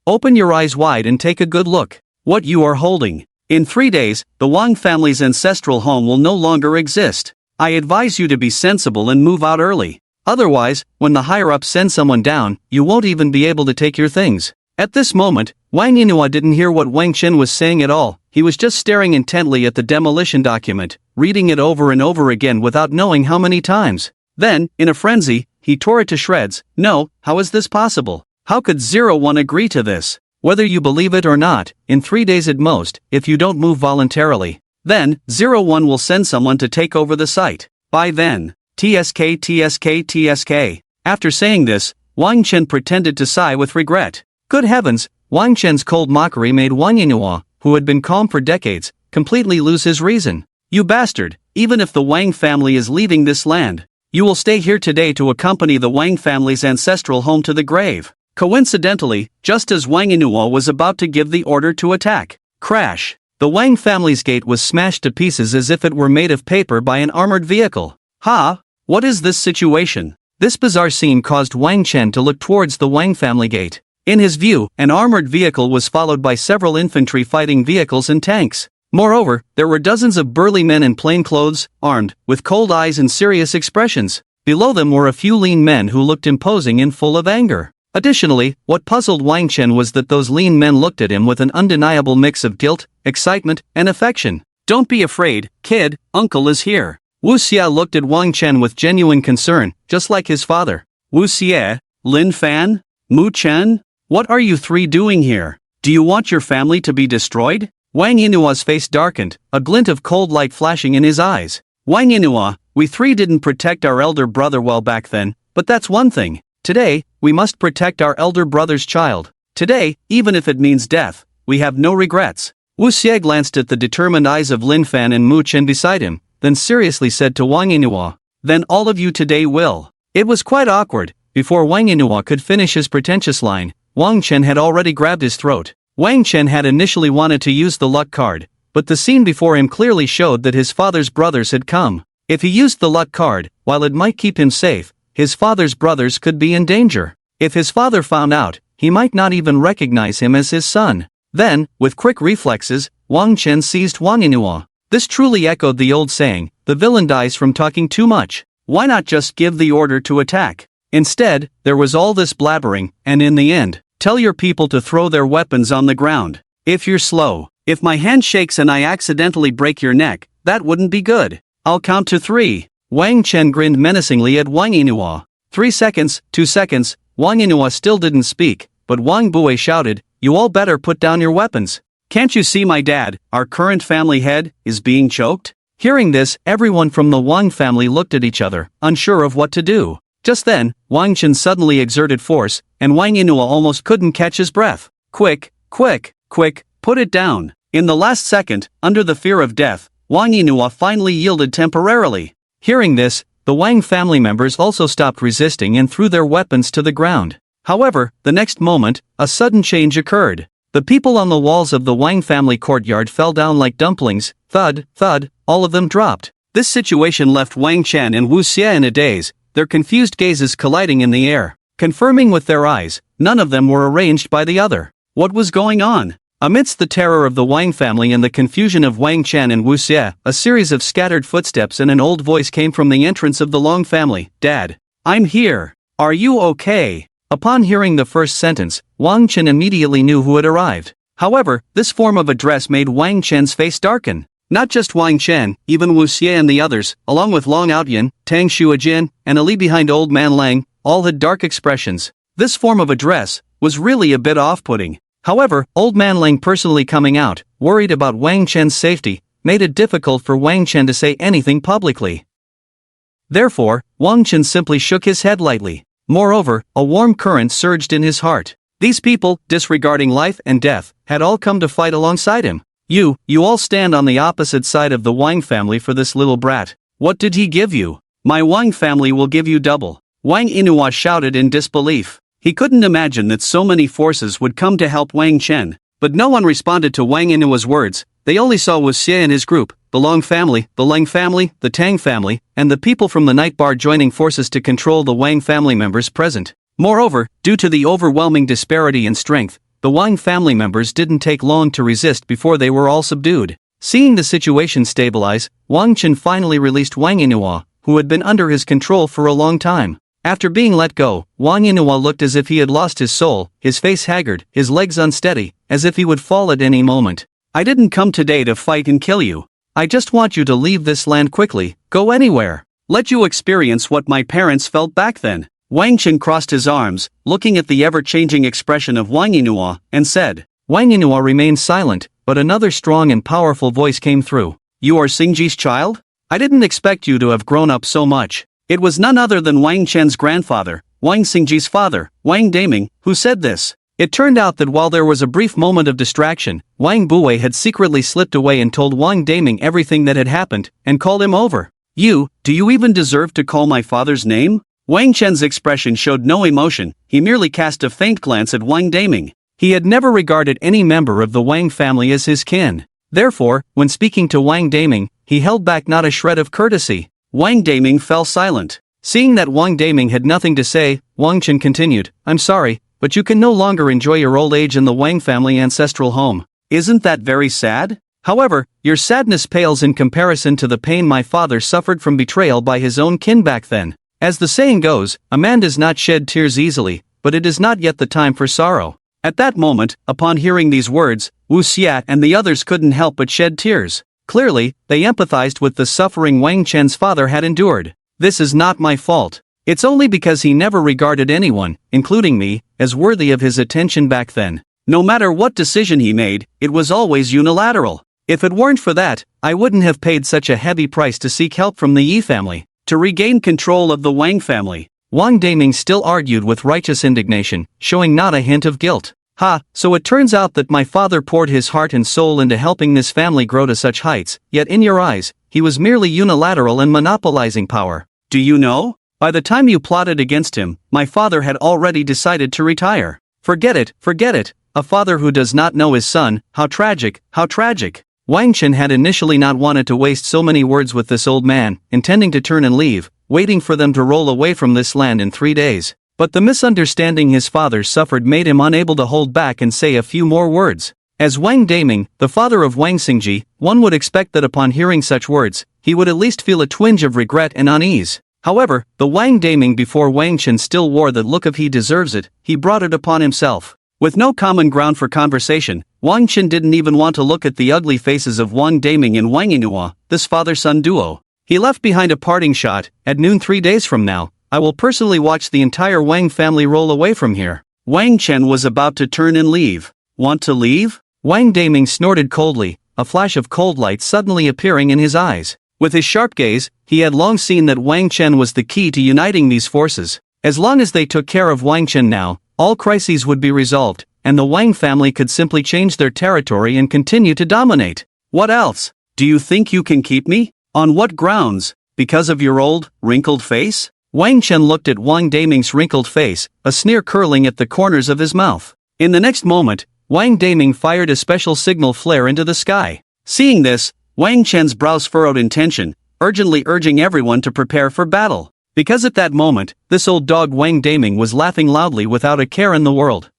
Speaker 1: "Open your eyes wide and take a good look. What you are holding. In 3 days, the Wang family's ancestral home will no longer exist. I advise you to be sensible and move out early. Otherwise, when the higher-ups send someone down, you won't even be able to take your things." At this moment, Wang Yinhua didn't hear what Wang Chen was saying at all. He was just staring intently at the demolition document, reading it over and over again without knowing how many times. Then, in a frenzy, he tore it to shreds. "No, how is this possible? How could 01 agree to this? Whether you believe it or not, in 3 days at most, if you don't move voluntarily, then 01 will send someone to take over the site. By then, TSK TSK TSK. After saying this, Wang Chen pretended to sigh with regret. Good heavens, Wang Chen's cold mockery made Wang Yinhua, who had been calm for decades, completely lose his reason. "You bastard, even if the Wang family is leaving this land, you will stay here today to accompany the Wang family's ancestral home to the grave." Coincidentally, just as Wang Yinhua was about to give the order to attack, crash, the Wang family's gate was smashed to pieces as if it were made of paper by an armored vehicle. "Ha! What is this situation?" This bizarre scene caused Wang Chen to look towards the Wang family gate. In his view, an armored vehicle was followed by several infantry fighting vehicles and tanks. Moreover, there were dozens of burly men in plain clothes, armed, with cold eyes and serious expressions. Below them were a few lean men who looked imposing and full of anger. Additionally, what puzzled Wang Chen was that those lean men looked at him with an undeniable mix of guilt, excitement, and affection. "Don't be afraid, kid, uncle is here." Wu Xie looked at Wang Chen with genuine concern, just like his father. "Wu Xie, Lin Fan, Mu Chen, what are you three doing here? Do you want your family to be destroyed?" Wang Yinhua's face darkened, a glint of cold light flashing in his eyes. "Wang Yinhua, We three didn't protect our elder brother well back then, but that's one thing. Today, we must protect our elder brother's child. Today, even if it means death, we have no regrets. Wu Xie glanced at the determined eyes of Lin Fan and Mu Chen beside him, then seriously said to Wang Yinhua, "Then all of you today will." It was quite awkward. Before Wang Yinhua could finish his pretentious line, Wang Chen had already grabbed his throat. Wang Chen had initially wanted to use the luck card, but the scene before him clearly showed that his father's brothers had come. If he used the luck card, while it might keep him safe, his father's brothers could be in danger. If his father found out, he might not even recognize him as his son. Then, with quick reflexes, Wang Chen seized Wang Yinhua. This truly echoed the old saying, "The villain dies from talking too much." Why not just give the order to attack? Instead, there was all this blabbering, and in the end, tell your people to throw their weapons on the ground. If you're slow, if my hand shakes and I accidentally break your neck, that wouldn't be good. I'll count to 3. Wang Chen grinned menacingly at Wang Yinhua. 3 seconds, 2 seconds, Wang Yinhua still didn't speak, but Wang Bui shouted, "You all better put down your weapons. Can't you see my dad, our current family head, is being choked?" Hearing this, everyone from the Wang family looked at each other, unsure of what to do. Just then, Wang Chen suddenly exerted force, and Wang Yinhua almost couldn't catch his breath. "Quick, quick, quick, put it down." In the last second, under the fear of death, Wang Yinhua finally yielded temporarily. Hearing this, the Wang family members also stopped resisting and threw their weapons to the ground. However, the next moment, a sudden change occurred. The people on the walls of the Wang family courtyard fell down like dumplings. Thud, thud, all of them dropped. This situation left Wang Chen and Wu Xie in a daze, their confused gazes colliding in the air. Confirming with their eyes, none of them were arranged by the other. What was going on? Amidst the terror of the Wang family and the confusion of Wang Chen and Wu Xie, a series of scattered footsteps and an old voice came from the entrance of the Long family. "Dad, I'm here. Are you okay?" Upon hearing the first sentence, Wang Chen immediately knew who had arrived. However, this form of address made Wang Chen's face darken. Not just Wang Chen, even Wu Xie and the others, along with Long Outyin, Tang Shuajin, and Ali behind Old Man Lang, all had dark expressions. This form of address was really a bit off-putting. However, Old Man Lang personally coming out, worried about Wang Chen's safety, made it difficult for Wang Chen to say anything publicly. Therefore, Wang Chen simply shook his head lightly. Moreover, a warm current surged in his heart. These people, disregarding life and death, had all come to fight alongside him. You all stand on the opposite side of the Wang family for this little brat. What did he give you? My Wang family will give you double. Wang Yinhua shouted in disbelief. He couldn't imagine that so many forces would come to help Wang Chen, but no one responded to Wang Yinhua's words. They only saw Wu Xie and his group, the Long family, the Leng family, the Tang family, and the people from the night bar joining forces to control the Wang family members present. Moreover, due to the overwhelming disparity in strength, the Wang family members didn't take long to resist before they were all subdued. Seeing the situation stabilize, Wang Chen finally released Wang Yinhua, who had been under his control for a long time. After being let go, Wang Yinhua looked as if he had lost his soul, his face haggard, his legs unsteady, as if he would fall at any moment. "I didn't come today to fight and kill you. I just want you to leave this land quickly, go anywhere. Let you experience what my parents felt back then." Wang Chen crossed his arms, looking at the ever-changing expression of Wang Yinhua, and said. Wang Yinhua remained silent, but another strong and powerful voice came through. "You are Xingji's child? I didn't expect you to have grown up so much." It was none other than Wang Chen's grandfather, Wang Xingji's father, Wang Daming, who said this. It turned out that while there was a brief moment of distraction, Wang Bui had secretly slipped away and told Wang Daming everything that had happened, and called him over. Do you even deserve to call my father's name?" Wang Chen's expression showed no emotion, he merely cast a faint glance at Wang Daming. He had never regarded any member of the Wang family as his kin. Therefore, when speaking to Wang Daming, he held back not a shred of courtesy. Wang Daming fell silent. Seeing that Wang Daming had nothing to say, Wang Chen continued, "I'm sorry, but you can no longer enjoy your old age in the Wang family ancestral home. Isn't that very sad? However, your sadness pales in comparison to the pain my father suffered from betrayal by his own kin back then. As the saying goes, a man does not shed tears easily, but it is not yet the time for sorrow." At that moment, upon hearing these words, Wu Xie and the others couldn't help but shed tears. Clearly, they empathized with the suffering Wang Chen's father had endured. "This is not my fault. It's only because he never regarded anyone, including me, as worthy of his attention back then. No matter what decision he made, it was always unilateral. If it weren't for that, I wouldn't have paid such a heavy price to seek help from the Yi family, to regain control of the Wang family. Wang Daming still argued with righteous indignation, showing not a hint of guilt. So it turns out that my father poured his heart and soul into helping this family grow to such heights, yet in your eyes, he was merely unilateral and monopolizing power. Do you know? By the time you plotted against him, my father had already decided to retire. Forget it. A father who does not know his son, how tragic. Wang Chen had initially not wanted to waste so many words with this old man, intending to turn and leave, waiting for them to roll away from this land in 3 days. But the misunderstanding his father suffered made him unable to hold back and say a few more words. As Wang Daming, the father of Wang Xingji, one would expect that upon hearing such words, he would at least feel a twinge of regret and unease. However, the Wang Daming before Wang Chen still wore the look of he deserves it, he brought it upon himself. With no common ground for conversation, Wang Chen didn't even want to look at the ugly faces of Wang Daming and Wang Yinghua, this father-son duo. He left behind a parting shot. At noon 3 days from now, I will personally watch the entire Wang family roll away from here. Wang Chen was about to turn and leave. Want to leave? Wang Daming snorted coldly, a flash of cold light suddenly appearing in his eyes. With his sharp gaze, he had long seen that Wang Chen was the key to uniting these forces. As long as they took care of Wang Chen now, all crises would be resolved, and the Wang family could simply change their territory and continue to dominate. What else? Do you think you can keep me? On what grounds? Because of your old, wrinkled face? Wang Chen looked at Wang Daming's wrinkled face, a sneer curling at the corners of his mouth. In the next moment, Wang Daming fired a special signal flare into the sky. Seeing this, Wang Chen's brows furrowed in tension, urgently urging everyone to prepare for battle. Because at that moment, this old dog Wang Daming was laughing loudly without a care in the world.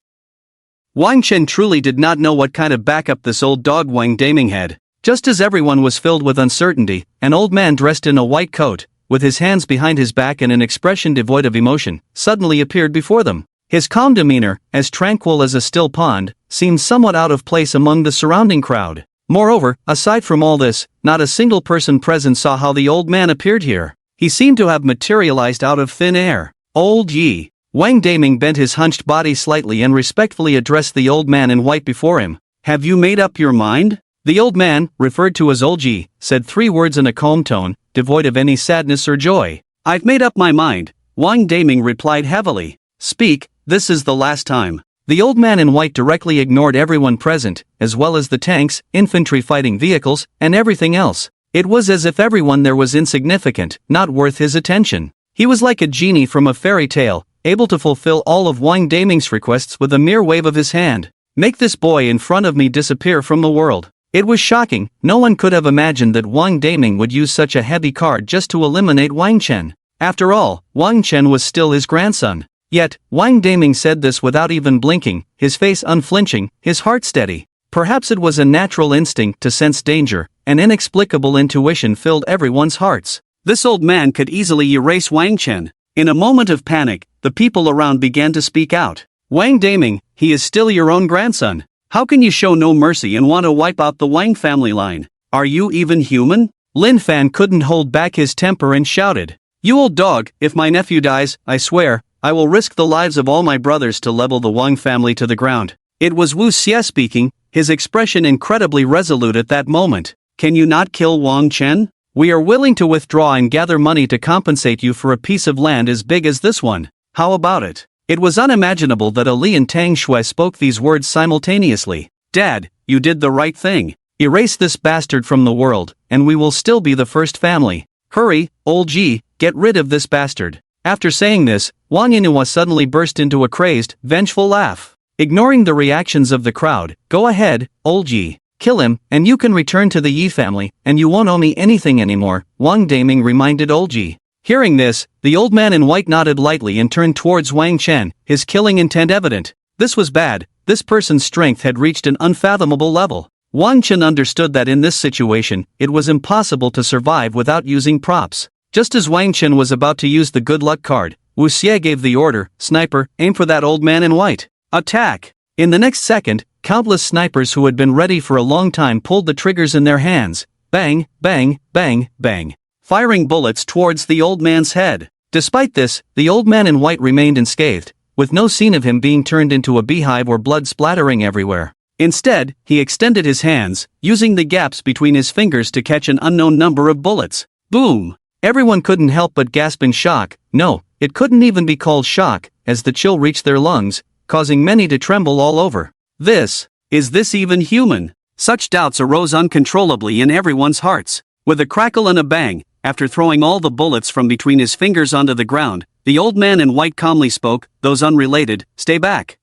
Speaker 1: Wang Chen truly did not know what kind of backup this old dog Wang Daming had. Just as everyone was filled with uncertainty, an old man dressed in a white coat, with his hands behind his back and an expression devoid of emotion, suddenly appeared before them. His calm demeanor, as tranquil as a still pond, seemed somewhat out of place among the surrounding crowd. Moreover, aside from all this, not a single person present saw how the old man appeared here. He seemed to have materialized out of thin air. Old Yi. Wang Daming bent his hunched body slightly and respectfully addressed the old man in white before him. Have you made up your mind? The old man, referred to as Old Yi, said 3 words in a calm tone, devoid of any sadness or joy. I've made up my mind, Wang Daming replied heavily. Speak, this is the last time. The old man in white directly ignored everyone present, as well as the tanks, infantry fighting vehicles, and everything else. It was as if everyone there was insignificant, not worth his attention. He was like a genie from a fairy tale, able to fulfill all of Wang Daming's requests with a mere wave of his hand. Make this boy in front of me disappear from the world. It was shocking. No one could have imagined that Wang Daming would use such a heavy card just to eliminate Wang Chen. After all, Wang Chen was still his grandson. Yet, Wang Daming said this without even blinking, his face unflinching, his heart steady. Perhaps it was a natural instinct to sense danger, an inexplicable intuition filled everyone's hearts. This old man could easily erase Wang Chen. In a moment of panic, the people around began to speak out. Wang Daming, he is still your own grandson. How can you show no mercy and want to wipe out the Wang family line? Are you even human? Lin Fan couldn't hold back his temper and shouted. You old dog, if my nephew dies, I swear, I will risk the lives of all my brothers to level the Wang family to the ground. It was Wu Xie speaking, his expression incredibly resolute at that moment. Can you not kill Wang Chen? We are willing to withdraw and gather money to compensate you for a piece of land as big as this one. How about it? It was unimaginable that Ali and Tang Shui spoke these words simultaneously. Dad, you did the right thing. Erase this bastard from the world, and we will still be the first family. Hurry, Old Ji, get rid of this bastard. After saying this, Wang Yinghua suddenly burst into a crazed, vengeful laugh. Ignoring the reactions of the crowd, go ahead, Old Ji. Kill him, and you can return to the Yi family, and you won't owe me anything anymore, Wang Daming reminded Old Ji. Hearing this, the old man in white nodded lightly and turned towards Wang Chen, his killing intent evident. This was bad. This person's strength had reached an unfathomable level. Wang Chen understood that in this situation, it was impossible to survive without using props. Just as Wang Chen was about to use the good luck card, Wu Xie gave the order, Sniper, aim for that old man in white. Attack! In the next second, countless snipers who had been ready for a long time pulled the triggers in their hands. Bang, bang, bang, bang. Firing bullets towards the old man's head. Despite this, the old man in white remained unscathed, with no scene of him being turned into a beehive or blood splattering everywhere. Instead, he extended his hands, using the gaps between his fingers to catch an unknown number of bullets. Boom! Everyone couldn't help but gasp in shock. No, it couldn't even be called shock, as the chill reached their lungs, causing many to tremble all over. Is this even human? Such doubts arose uncontrollably in everyone's hearts. With a crackle and a bang, after throwing all the bullets from between his fingers onto the ground, the old man in white calmly spoke, "Those unrelated, stay back.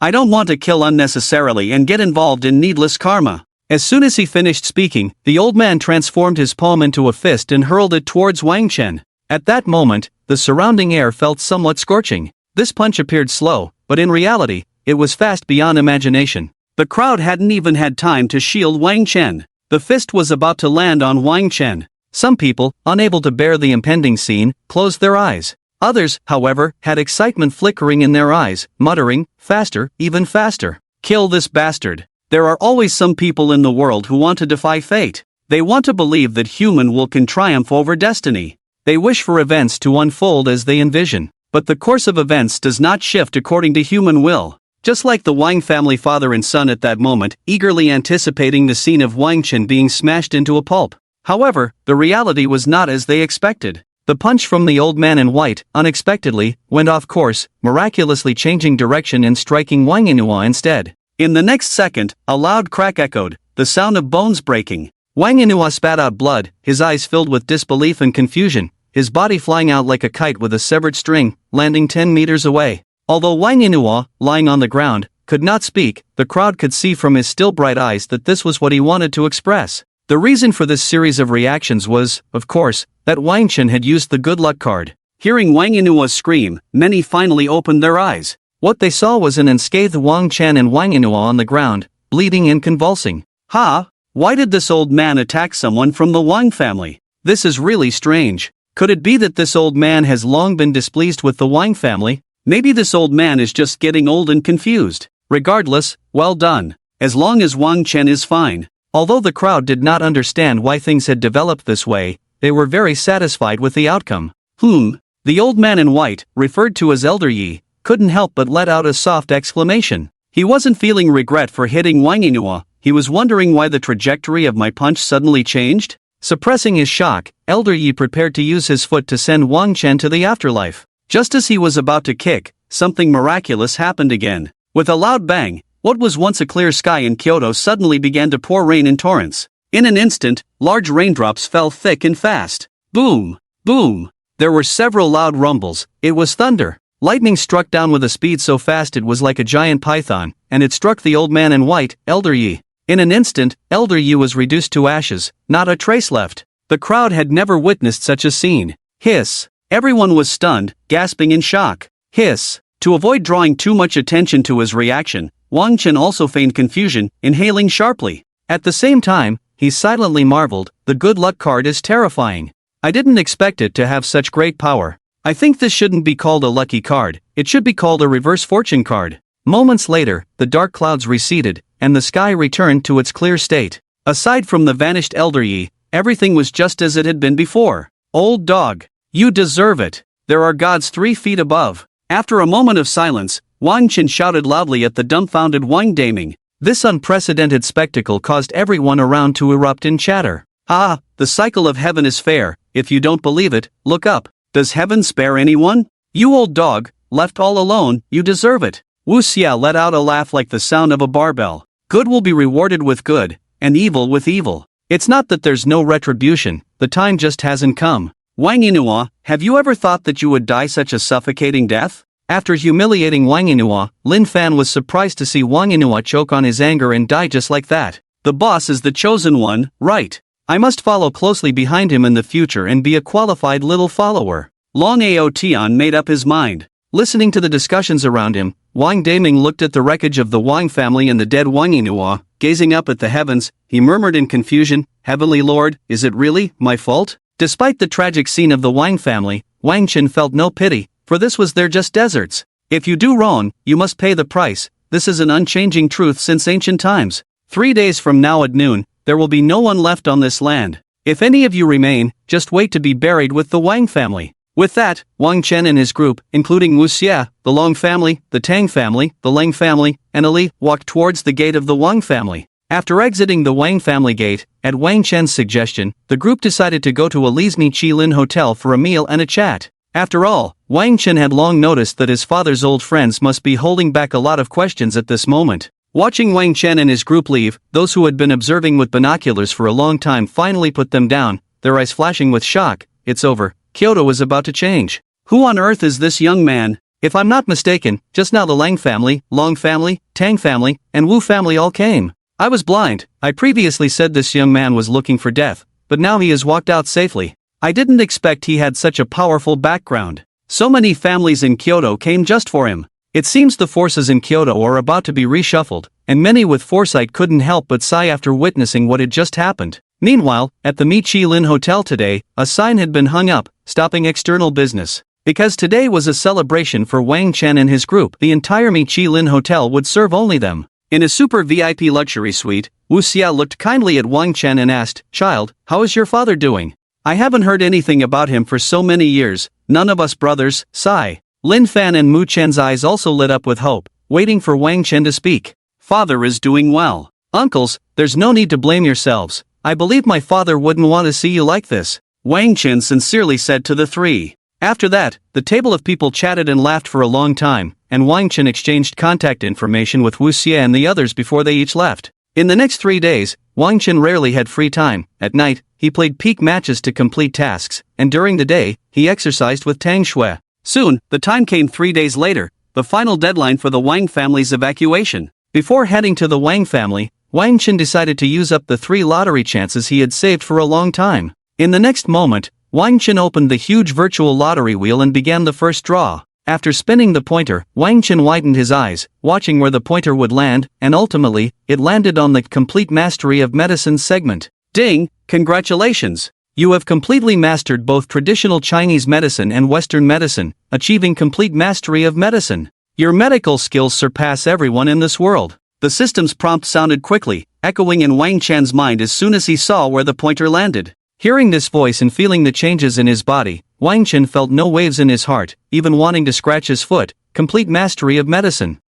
Speaker 1: I don't want to kill unnecessarily and get involved in needless karma." As soon as he finished speaking, the old man transformed his palm into a fist and hurled it towards Wang Chen. At that moment, the surrounding air felt somewhat scorching. This punch appeared slow, but in reality, it was fast beyond imagination. The crowd hadn't even had time to shield Wang Chen. The fist was about to land on Wang Chen. Some people, unable to bear the impending scene, closed their eyes. Others, however, had excitement flickering in their eyes, muttering, "Faster, even faster. Kill this bastard." There are always some people in the world who want to defy fate. They want to believe that human will can triumph over destiny. They wish for events to unfold as they envision. But the course of events does not shift according to human will. Just like the Wang family father and son at that moment, eagerly anticipating the scene of Wang Chen being smashed into a pulp. However, the reality was not as they expected. The punch from the old man in white, unexpectedly, went off course, miraculously changing direction and striking Wang Yinhua instead. In the next second, a loud crack echoed, the sound of bones breaking. Wang Yinhua spat out blood, his eyes filled with disbelief and confusion, his body flying out like a kite with a severed string, landing 10 meters away. Although Wang Yinhua, lying on the ground, could not speak, the crowd could see from his still bright eyes that this was what he wanted to express. The reason for this series of reactions was, of course, that Wang Chen had used the good luck card. Hearing Wang Yinhua scream, many finally opened their eyes. What they saw was an unscathed Wang Chen and Wang Yinhua on the ground, bleeding and convulsing. Why did this old man attack someone from the Wang family? This is really strange. Could it be that this old man has long been displeased with the Wang family? Maybe this old man is just getting old and confused. Regardless, well done. As long as Wang Chen is fine. Although the crowd did not understand why things had developed this way, they were very satisfied with the outcome. The old man in white, referred to as Elder Yi, couldn't help but let out a soft exclamation. He wasn't feeling regret for hitting Wang Yinhua, he was wondering why the trajectory of my punch suddenly changed. Suppressing his shock, Elder Yi prepared to use his foot to send Wang Chen to the afterlife. Just as he was about to kick, something miraculous happened again. With a loud bang, what was once a clear sky in Kyoto suddenly began to pour rain in torrents. In an instant, large raindrops fell thick and fast. Boom! Boom! There were several loud rumbles. It was thunder. Lightning struck down with a speed so fast it was like a giant python, and it struck the old man in white, Elder Yi. In an instant, Elder Yi was reduced to ashes, not a trace left. The crowd had never witnessed such a scene. Hiss! Everyone was stunned, gasping in shock. Hiss! To avoid drawing too much attention to his reaction, Wang Chen also feigned confusion, inhaling sharply. At the same time, he silently marveled, the good luck card is terrifying. I didn't expect it to have such great power. I think this shouldn't be called a lucky card, it should be called a reverse fortune card. Moments later, the dark clouds receded, and the sky returned to its clear state. Aside from the vanished Elder Yi, everything was just as it had been before. Old dog, you deserve it. There are gods 3 feet above. After a moment of silence, Wang Chen shouted loudly at the dumbfounded Wang Daming. This unprecedented spectacle caused everyone around to erupt in chatter. The cycle of heaven is fair, if you don't believe it, look up. Does heaven spare anyone? You old dog, left all alone, you deserve it. Wu Xia let out a laugh like the sound of a barbell. Good will be rewarded with good, and evil with evil. It's not that there's no retribution, the time just hasn't come. Wang Yinhua, have you ever thought that you would die such a suffocating death? After humiliating Wang Yinhua, Lin Fan was surprised to see Wang Yinhua choke on his anger and die just like that. The boss is the chosen one, right? I must follow closely behind him in the future and be a qualified little follower. Long Ao Tian made up his mind. Listening to the discussions around him, Wang Daming looked at the wreckage of the Wang family and the dead Wang Yinhua. Gazing up at the heavens, he murmured in confusion, Heavenly Lord, is it really my fault? Despite the tragic scene of the Wang family, Wang Chen felt no pity, for this was their just deserts. If you do wrong, you must pay the price. This is an unchanging truth since ancient times. 3 days from now at noon, there will be no one left on this land. If any of you remain, just wait to be buried with the Wang family. With that, Wang Chen and his group, including Wu Xia, the Long family, the Tang family, the Leng family, and Ali, walked towards the gate of the Wang family. After exiting the Wang family gate, at Wang Chen's suggestion, the group decided to go to Ali's Michelin Hotel for a meal and a chat. After all, Wang Chen had long noticed that his father's old friends must be holding back a lot of questions at this moment. Watching Wang Chen and his group leave, those who had been observing with binoculars for a long time finally put them down, their eyes flashing with shock. It's over. Kyoto is about to change. Who on earth is this young man? If I'm not mistaken, just now the Lang family, Long family, Tang family, and Wu family all came. I was blind. I previously said this young man was looking for death, but now he has walked out safely. I didn't expect he had such a powerful background. So many families in Kyoto came just for him. It seems the forces in Kyoto are about to be reshuffled, and many with foresight couldn't help but sigh after witnessing what had just happened. Meanwhile, at the Michelin Hotel today, a sign had been hung up, stopping external business. Because today was a celebration for Wang Chen and his group, the entire Michelin Hotel would serve only them. In a super VIP luxury suite, Wu Xia looked kindly at Wang Chen and asked, "Child, how is your father doing? I haven't heard anything about him for so many years, none of us brothers." Sigh. Lin Fan and Mu Chen's eyes also lit up with hope, waiting for Wang Chen to speak. "Father is doing well. Uncles, there's no need to blame yourselves. I believe my father wouldn't want to see you like this," Wang Chen sincerely said to the three. After that, the table of people chatted and laughed for a long time, and Wang Chen exchanged contact information with Wu Xia and the others before they each left. In the next 3 days, Wang Chen rarely had free time. At night, he played peak matches to complete tasks, and during the day, he exercised with Tang Shui. Soon, the time came 3 days later, the final deadline for the Wang family's evacuation. Before heading to the Wang family, Wang Chen decided to use up the 3 lottery chances he had saved for a long time. In the next moment, Wang Chen opened the huge virtual lottery wheel and began the first draw. After spinning the pointer, Wang Chen widened his eyes, watching where the pointer would land, and ultimately, it landed on the Complete Mastery of Medicine segment. Ding! Congratulations! You have completely mastered both traditional Chinese medicine and Western medicine, achieving complete mastery of medicine. Your medical skills surpass everyone in this world. The system's prompt sounded quickly, echoing in Wang Chen's mind as soon as he saw where the pointer landed. Hearing this voice and feeling the changes in his body, Wang Chen felt no waves in his heart, even wanting to scratch his foot. Complete mastery of medicine.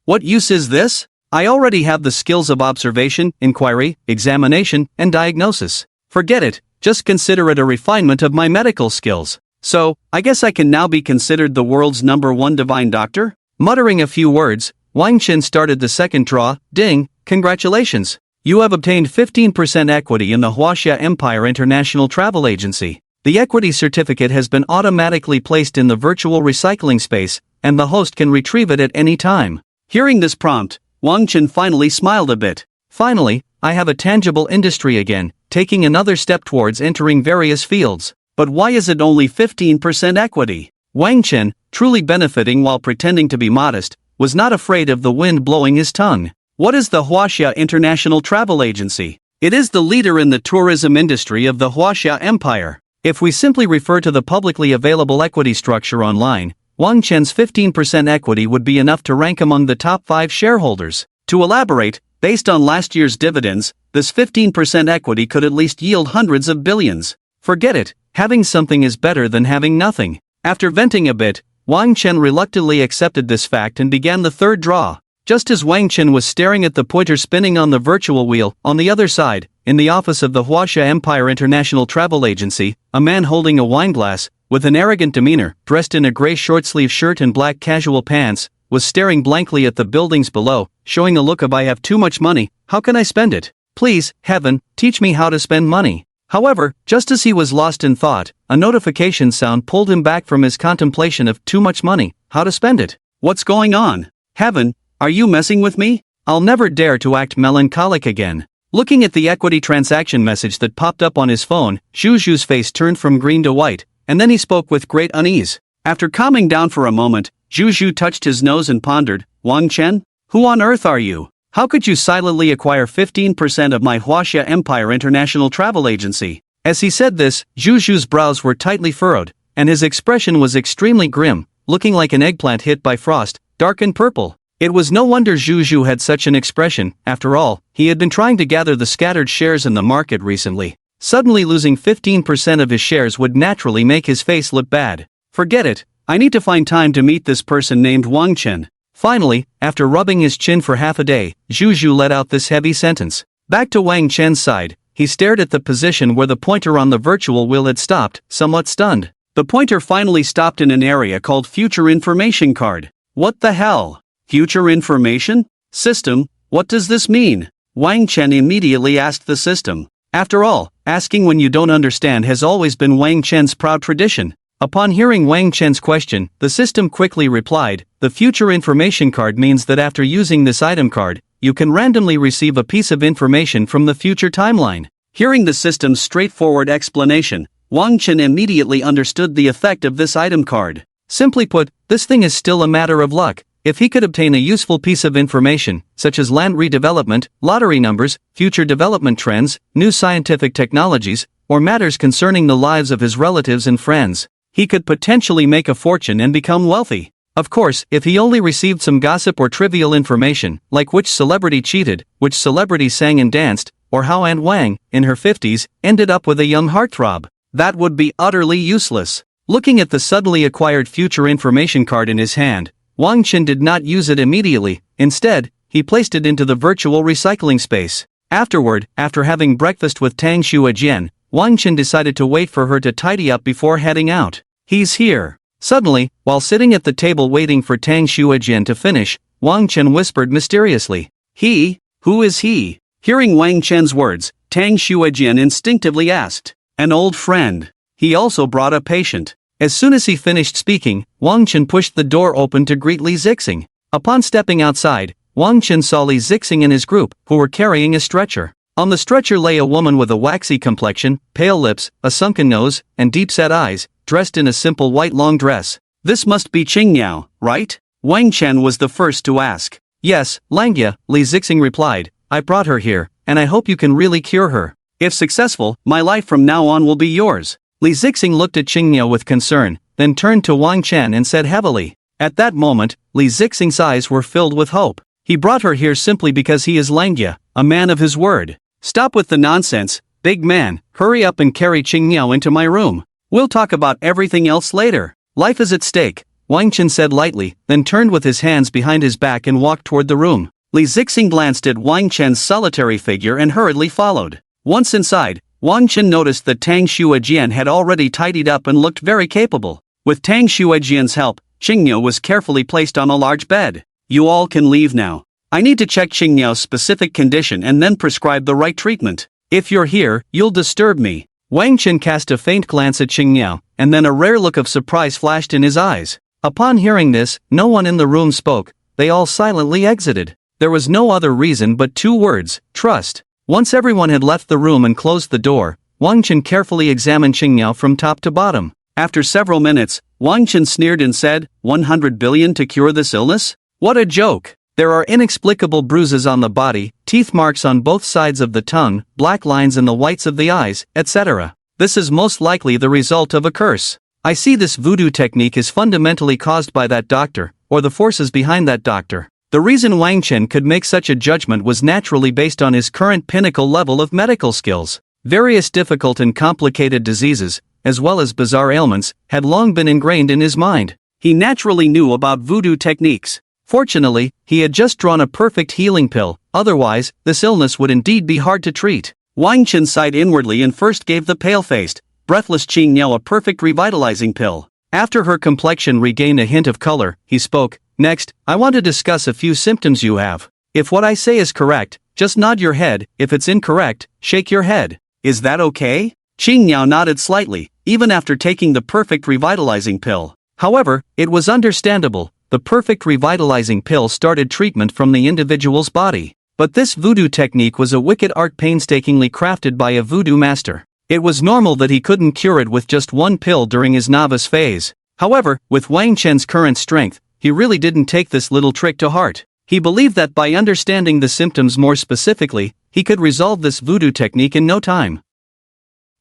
Speaker 1: What use is this? I already have the skills of observation, inquiry, examination, and diagnosis. Forget it, just consider it a refinement of my medical skills. So, I guess I can now be considered the world's #1 divine doctor? Muttering a few words, Wang Chen started the second draw. Ding! Congratulations! You have obtained 15% equity in the Huaxia Empire International Travel Agency. The equity certificate has been automatically placed in the virtual recycling space, and the host can retrieve it at any time. Hearing this prompt, Wang Chen finally smiled a bit. Finally, I have a tangible industry again, taking another step towards entering various fields. But why is it only 15% equity? Wang Chen, truly benefiting while pretending to be modest, was not afraid of the wind blowing his tongue. What is the Huaxia International Travel Agency? It is the leader in the tourism industry of the Huaxia Empire. If we simply refer to the publicly available equity structure online, Wang Chen's 15% equity would be enough to rank among the top 5 shareholders. To elaborate, based on last year's dividends, this 15% equity could at least yield hundreds of billions. Forget it, having something is better than having nothing. After venting a bit, Wang Chen reluctantly accepted this fact and began the third draw. Just as Wang Chen was staring at the pointer spinning on the virtual wheel, on the other side, in the office of the Huaxia Empire International Travel Agency, a man holding a wineglass, with an arrogant demeanor, dressed in a gray short-sleeve shirt and black casual pants, was staring blankly at the buildings below, showing a look of "I have too much money, how can I spend it? Please, heaven, teach me how to spend money." However, just as he was lost in thought, a notification sound pulled him back from his contemplation of too much money, how to spend it. What's going on? Heaven, are you messing with me? I'll never dare to act melancholic again. Looking at the equity transaction message that popped up on his phone, Zhu Zhu's face turned from green to white, and then he spoke with great unease. After calming down for a moment, Zhu Zhu touched his nose and pondered, "Wang Chen? Who on earth are you? How could you silently acquire 15% of my Huaxia Empire International Travel Agency?" As he said this, Zhu Zhu's brows were tightly furrowed, and his expression was extremely grim, looking like an eggplant hit by frost, dark and purple. It was no wonder Zhu Zhu had such an expression. After all, he had been trying to gather the scattered shares in the market recently. Suddenly losing 15% of his shares would naturally make his face look bad. Forget it, I need to find time to meet this person named Wang Chen. Finally, after rubbing his chin for half a day, Zhu Zhu let out this heavy sentence. Back to Wang Chen's side, he stared at the position where the pointer on the virtual wheel had stopped, somewhat stunned. The pointer finally stopped in an area called Future Information Card. What the hell? Future Information? System, what does this mean? Wang Chen immediately asked the system. After all, asking when you don't understand has always been Wang Chen's proud tradition. Upon hearing Wang Chen's question, the system quickly replied, the Future Information Card means that after using this item card, you can randomly receive a piece of information from the future timeline. Hearing the system's straightforward explanation, Wang Chen immediately understood the effect of this item card. Simply put, this thing is still a matter of luck. If he could obtain a useful piece of information, such as land redevelopment, lottery numbers, future development trends, new scientific technologies, or matters concerning the lives of his relatives and friends, he could potentially make a fortune and become wealthy. Of course, if he only received some gossip or trivial information, like which celebrity cheated, which celebrity sang and danced, or how Aunt Wang, in her 50s, ended up with a young heartthrob, that would be utterly useless. Looking at the suddenly acquired future information card in his hand, Wang Chen did not use it immediately. Instead, he placed it into the virtual recycling space. Afterward, after having breakfast with Tang Xuejian, Wang Chen decided to wait for her to tidy up before heading out. He's here. Suddenly, while sitting at the table waiting for Tang Xuejian to finish, Wang Chen whispered mysteriously. He? Who is he? Hearing Wang Chen's words, Tang Xuejian instinctively asked. An old friend. He also brought a patient. As soon as he finished speaking, Wang Chen pushed the door open to greet Li Zixing. Upon stepping outside, Wang Chen saw Li Zixing and his group, who were carrying a stretcher. On the stretcher lay a woman with a waxy complexion, pale lips, a sunken nose, and deep-set eyes, dressed in a simple white long dress. This must be Qingniao, right? Wang Chen was the first to ask. Yes, Langya, Li Zixing replied. I brought her here, and I hope you can really cure her. If successful, my life from now on will be yours. Li Zixing looked at Qingniao with concern, then turned to Wang Chen and said heavily. At that moment, Li Zixing's eyes were filled with hope. He brought her here simply because he is Langya, a man of his word. Stop with the nonsense, big man, hurry up and carry Qingniao into my room. We'll talk about everything else later. Life is at stake, Wang Chen said lightly, then turned with his hands behind his back and walked toward the room. Li Zixing glanced at Wang Chen's solitary figure and hurriedly followed. Once inside, Wang Chen noticed that Tang Xuejian had already tidied up and looked very capable. With Tang Xuejian's help, Qingniao was carefully placed on a large bed. You all can leave now. I need to check Qingniao's specific condition and then prescribe the right treatment. If you're here, you'll disturb me. Wang Chen cast a faint glance at Qingniao, and then a rare look of surprise flashed in his eyes. Upon hearing this, no one in the room spoke. They all silently exited. There was no other reason but two words: trust. Once everyone had left the room and closed the door, Wang Chen carefully examined Qingniao from top to bottom. After several minutes, Wang Chen sneered and said, 100 billion to cure this illness? What a joke! There are inexplicable bruises on the body, teeth marks on both sides of the tongue, black lines in the whites of the eyes, etc. This is most likely the result of a curse. I see this voodoo technique is fundamentally caused by that doctor, or the forces behind that doctor. The reason Wang Chen could make such a judgment was naturally based on his current pinnacle level of medical skills. Various difficult and complicated diseases, as well as bizarre ailments, had long been ingrained in his mind. He naturally knew about voodoo techniques. Fortunately, he had just drawn a perfect healing pill, otherwise, this illness would indeed be hard to treat. Wang Chen sighed inwardly and first gave the pale-faced, breathless Qingniao a perfect revitalizing pill. After her complexion regained a hint of color, he spoke. Next, I want to discuss a few symptoms you have. If what I say is correct, just nod your head. If it's incorrect, shake your head. Is that okay? Qingniao nodded slightly, even after taking the perfect revitalizing pill. However, it was understandable. The perfect revitalizing pill started treatment from the individual's body. But this voodoo technique was a wicked art painstakingly crafted by a voodoo master. It was normal that he couldn't cure it with just one pill during his novice phase. However, with Wang Chen's current strength, he really didn't take this little trick to heart. He believed that by understanding the symptoms more specifically, he could resolve this voodoo technique in no time.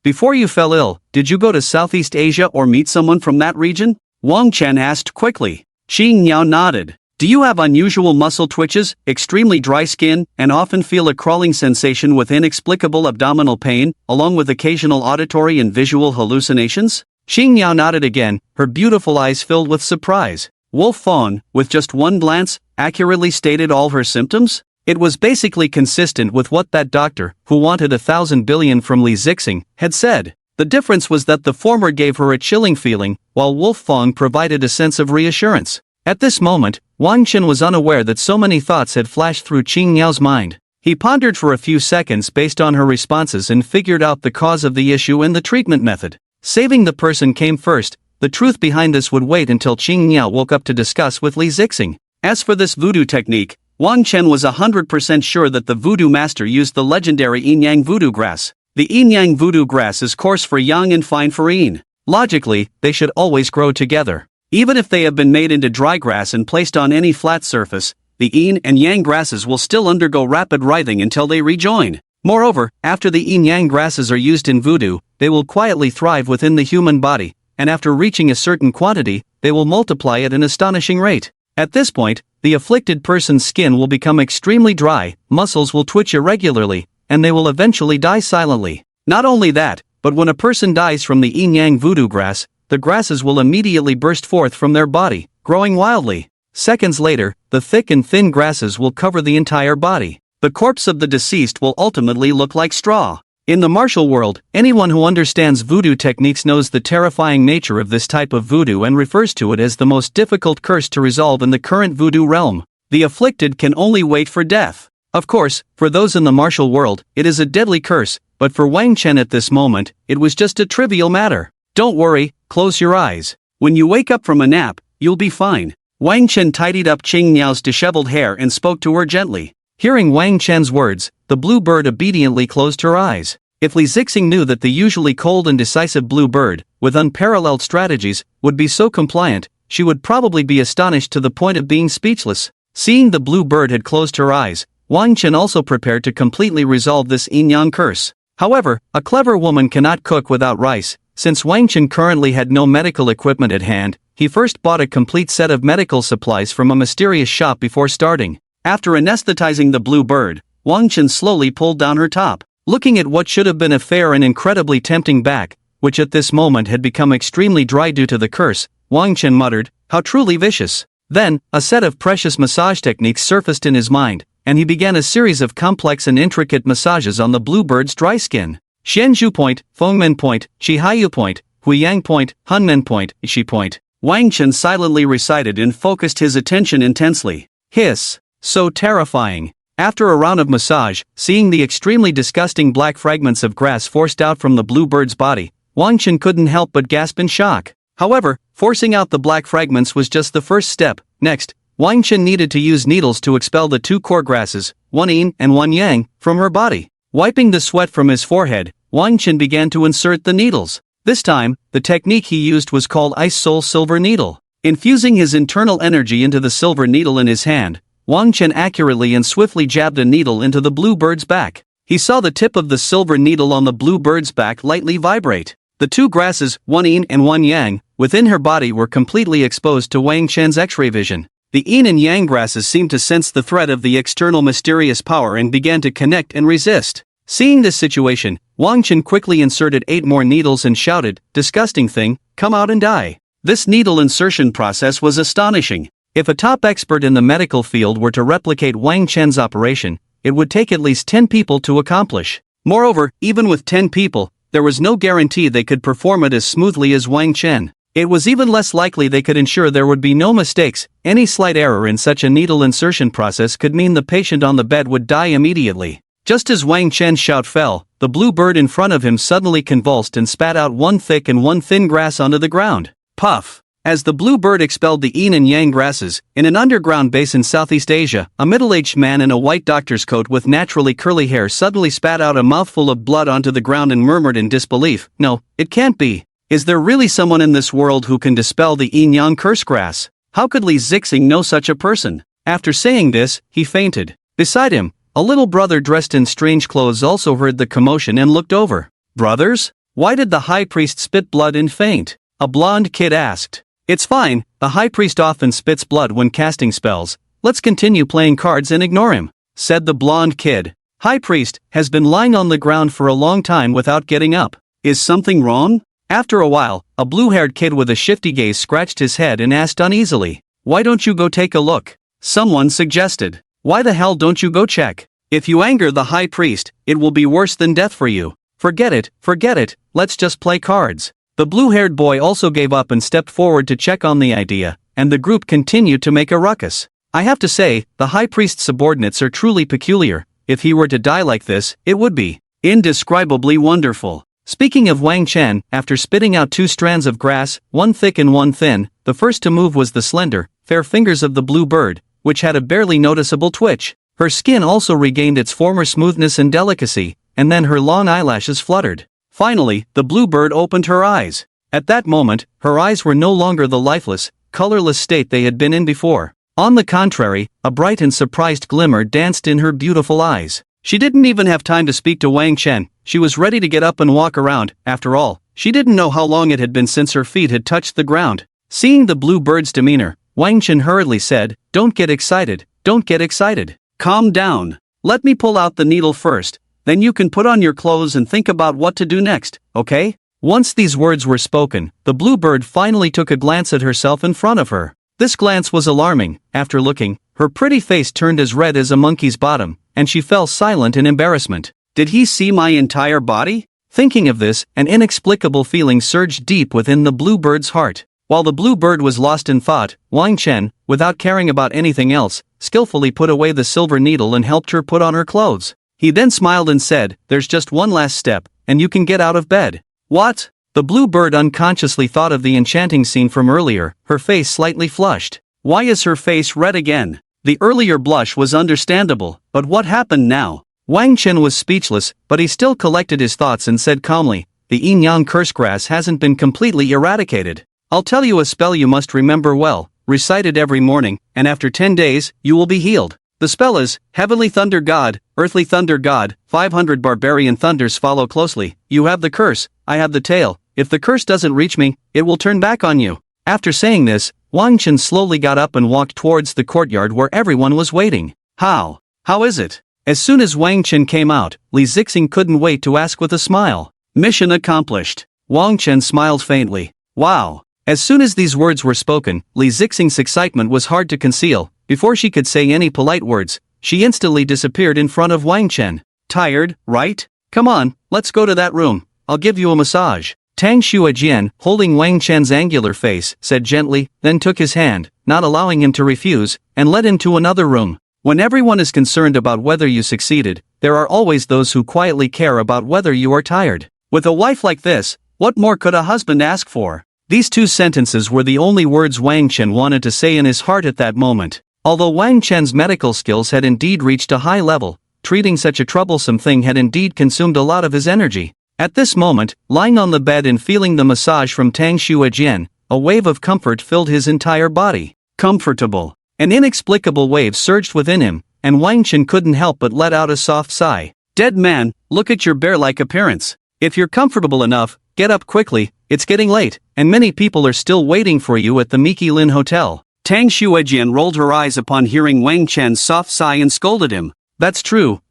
Speaker 1: Before you fell ill, did you go to Southeast Asia or meet someone from that region? Wang Chen asked quickly. Qingniao nodded. Do Do you have unusual muscle twitches, extremely dry skin, and often feel a crawling sensation with inexplicable abdominal pain, along with occasional auditory and visual hallucinations? Qing Yao nodded again, her beautiful eyes filled with surprise. Wolf Fong, with just one glance, accurately stated all her symptoms? It was basically consistent with what that doctor, who wanted 1,000 billion from Li Zixing, had said. The difference was that the former gave her a chilling feeling, while Wolf Fong provided a sense of reassurance. At this moment, Wang Chen was unaware that so many thoughts had flashed through Qing Yao's mind. He pondered for a few seconds based on her responses and figured out the cause of the issue and the treatment method. Saving the person came first. The truth behind this would wait until Qing Yao woke up to discuss with Li Zixing. As for this voodoo technique, Wang Chen was 100% sure that the voodoo master used the legendary Yin Yang voodoo grass. The Yin Yang voodoo grass is coarse for yang and fine for yin. Logically, they should always grow together. Even if they have been made into dry grass and placed on any flat surface, the yin and yang grasses will still undergo rapid writhing until they rejoin. Moreover, after the yin yang grasses are used in voodoo, they will quietly thrive within the human body, and after reaching a certain quantity, they will multiply at an astonishing rate. At this point, the afflicted person's skin will become extremely dry, muscles will twitch irregularly, and they will eventually die silently. Not only that, but when a person dies from the yin yang voodoo grass, the grasses will immediately burst forth from their body, growing wildly. Seconds later, the thick and thin grasses will cover the entire body. The corpse of the deceased will ultimately look like straw. In the martial world, anyone who understands voodoo techniques knows the terrifying nature of this type of voodoo and refers to it as the most difficult curse to resolve in the current voodoo realm. The afflicted can only wait for death. Of course, for those in the martial world, it is a deadly curse, but for Wang Chen at this moment, it was just a trivial matter. Don't worry, close your eyes. When you wake up from a nap, you'll be fine. Wang Chen tidied up Qing Yao's disheveled hair and spoke to her gently. Hearing Wang Chen's words, the blue bird obediently closed her eyes. If Li Zixing knew that the usually cold and decisive blue bird, with unparalleled strategies, would be so compliant, she would probably be astonished to the point of being speechless. Seeing the blue bird had closed her eyes, Wang Chen also prepared to completely resolve this yin-yang curse. However, a clever woman cannot cook without rice. Since Wang Chen currently had no medical equipment at hand, he first bought a complete set of medical supplies from a mysterious shop before starting. After anesthetizing the blue bird, Wang Chen slowly pulled down her top. Looking at what should have been a fair and incredibly tempting back, which at this moment had become extremely dry due to the curse, Wang Chen muttered, "How truly vicious." Then, a set of precious massage techniques surfaced in his mind, and he began a series of complex and intricate massages on the blue bird's dry skin. Xianzhu point, Fengmen point, Qihaiyu point, Huiyang point, Hunmen point, Shi point. Wang Chen silently recited and focused his attention intensely. Hiss. So terrifying. After a round of massage, seeing the extremely disgusting black fragments of grass forced out from the blue bird's body, Wang Chen couldn't help but gasp in shock. However, forcing out the black fragments was just the first step. Next, Wang Chen needed to use needles to expel the two core grasses, one yin and one yang, from her body. Wiping the sweat from his forehead, Wang Chen began to insert the needles. This time, the technique he used was called Ice Soul Silver Needle. Infusing his internal energy into the silver needle in his hand, Wang Chen accurately and swiftly jabbed a needle into the blue bird's back. He saw the tip of the silver needle on the blue bird's back lightly vibrate. The two grasses, one yin and one yang, within her body were completely exposed to Wang Chen's X-ray vision. The yin and yang grasses seemed to sense the threat of the external mysterious power and began to connect and resist. Seeing this situation, Wang Chen quickly inserted 8 more needles and shouted, "Disgusting thing, come out and die." This needle insertion process was astonishing. If a top expert in the medical field were to replicate Wang Chen's operation, it would take at least 10 people to accomplish. Moreover, even with 10 people, there was no guarantee they could perform it as smoothly as Wang Chen. It was even less likely they could ensure there would be no mistakes. Any slight error in such a needle insertion process could mean the patient on the bed would die immediately. Just as Wang Chen's shout fell, the blue bird in front of him suddenly convulsed and spat out one thick and one thin grass onto the ground. Puff! As the blue bird expelled the yin and yang grasses, in an underground base in Southeast Asia, a middle-aged man in a white doctor's coat with naturally curly hair suddenly spat out a mouthful of blood onto the ground and murmured in disbelief, "No, it can't be. Is there really someone in this world who can dispel the yin-yang curse grass? How could Li Zixing know such a person?" After saying this, he fainted. Beside him, a little brother dressed in strange clothes also heard the commotion and looked over. "Brothers? Why did the high priest spit blood and faint?" a blonde kid asked. "It's fine," The high priest often spits blood when casting spells. Let's continue playing cards and ignore him," said the blonde kid. High priest has been lying on the ground for a long time without getting up. Is something wrong? After a while, a blue-haired kid with a shifty gaze scratched his head and asked uneasily, "Why don't you go take a look?" Someone suggested, "Why the hell don't you go check? If you anger the high priest, it will be worse than death for you. Forget it, let's just play cards." The blue-haired boy also gave up and stepped forward to check on the idea, and the group continued to make a ruckus. I have to say, the high priest's subordinates are truly peculiar. If he were to die like this, it would be indescribably wonderful. Speaking of Wang Chen, after spitting out 2 strands of grass, one thick and one thin, the first to move was the slender, fair fingers of the blue bird, which had a barely noticeable twitch. Her skin also regained its former smoothness and delicacy, and then her long eyelashes fluttered. Finally, the blue bird opened her eyes. At that moment, her eyes were no longer the lifeless, colorless state they had been in before. On the contrary, a bright and surprised glimmer danced in her beautiful eyes. She didn't even have time to speak to Wang Chen. She was ready to get up and walk around. After all, she didn't know how long it had been since her feet had touched the ground. Seeing the blue bird's demeanor, Wang Chen hurriedly said, "Don't get excited, don't get excited. Calm down. Let me pull out the needle first. Then you can put on your clothes and think about what to do next, okay?" Once these words were spoken, the blue bird finally took a glance at herself in front of her. This glance was alarming. After looking, her pretty face turned as red as a monkey's bottom, and she fell silent in embarrassment. Did he see my entire body? Thinking of this, an inexplicable feeling surged deep within the blue bird's heart. While the blue bird was lost in thought, Wang Chen, without caring about anything else, skillfully put away the silver needle and helped her put on her clothes. He then smiled and said, "There's just one last step, and you can get out of bed." What? The blue bird unconsciously thought of the enchanting scene from earlier, her face slightly flushed. Why is her face red again? The earlier blush was understandable, but what happened now? Wang Chen was speechless, but he still collected his thoughts and said calmly, "The yin-yang curse grass hasn't been completely eradicated. I'll tell you a spell you must remember well, recite it every morning, and after 10 days, you will be healed. The spell is, Heavenly Thunder God, Earthly Thunder God, 500 barbarian thunders follow closely. You have the curse, I have the tail. If the curse doesn't reach me, it will turn back on you." After saying this, Wang Chen slowly got up and walked towards the courtyard where everyone was waiting. How is it? As soon as Wang Chen came out, Li Zixing couldn't wait to ask with a smile. "Mission accomplished." Wang Chen smiled faintly. "Wow." As soon as these words were spoken, Li Zixing's excitement was hard to conceal. Before she could say any polite words, she instantly disappeared in front of Wang Chen. "Tired, right? Come on, let's go to that room. I'll give you a massage." Tang Xuejian, holding Wang Chen's angular face, said gently, then took his hand, not allowing him to refuse, and led him to another room. When everyone is concerned about whether you succeeded, there are always those who quietly care about whether you are tired. With a wife like this, what more could a husband ask for? These 2 sentences were the only words Wang Chen wanted to say in his heart at that moment. Although Wang Chen's medical skills had indeed reached a high level, treating such a troublesome thing had indeed consumed a lot of his energy. At this moment, lying on the bed and feeling the massage from Tang Xuejian, a wave of comfort filled his entire body. Comfortable. An inexplicable wave surged within him, and Wang Chen couldn't help but let out a soft sigh. "Dead man, look at your bear-like appearance. If you're comfortable enough, get up quickly, it's getting late, and many people are still waiting for you at the Miki Lin Hotel." Tang Xuejian rolled her eyes upon hearing Wang Chen's soft sigh and scolded him. That's true,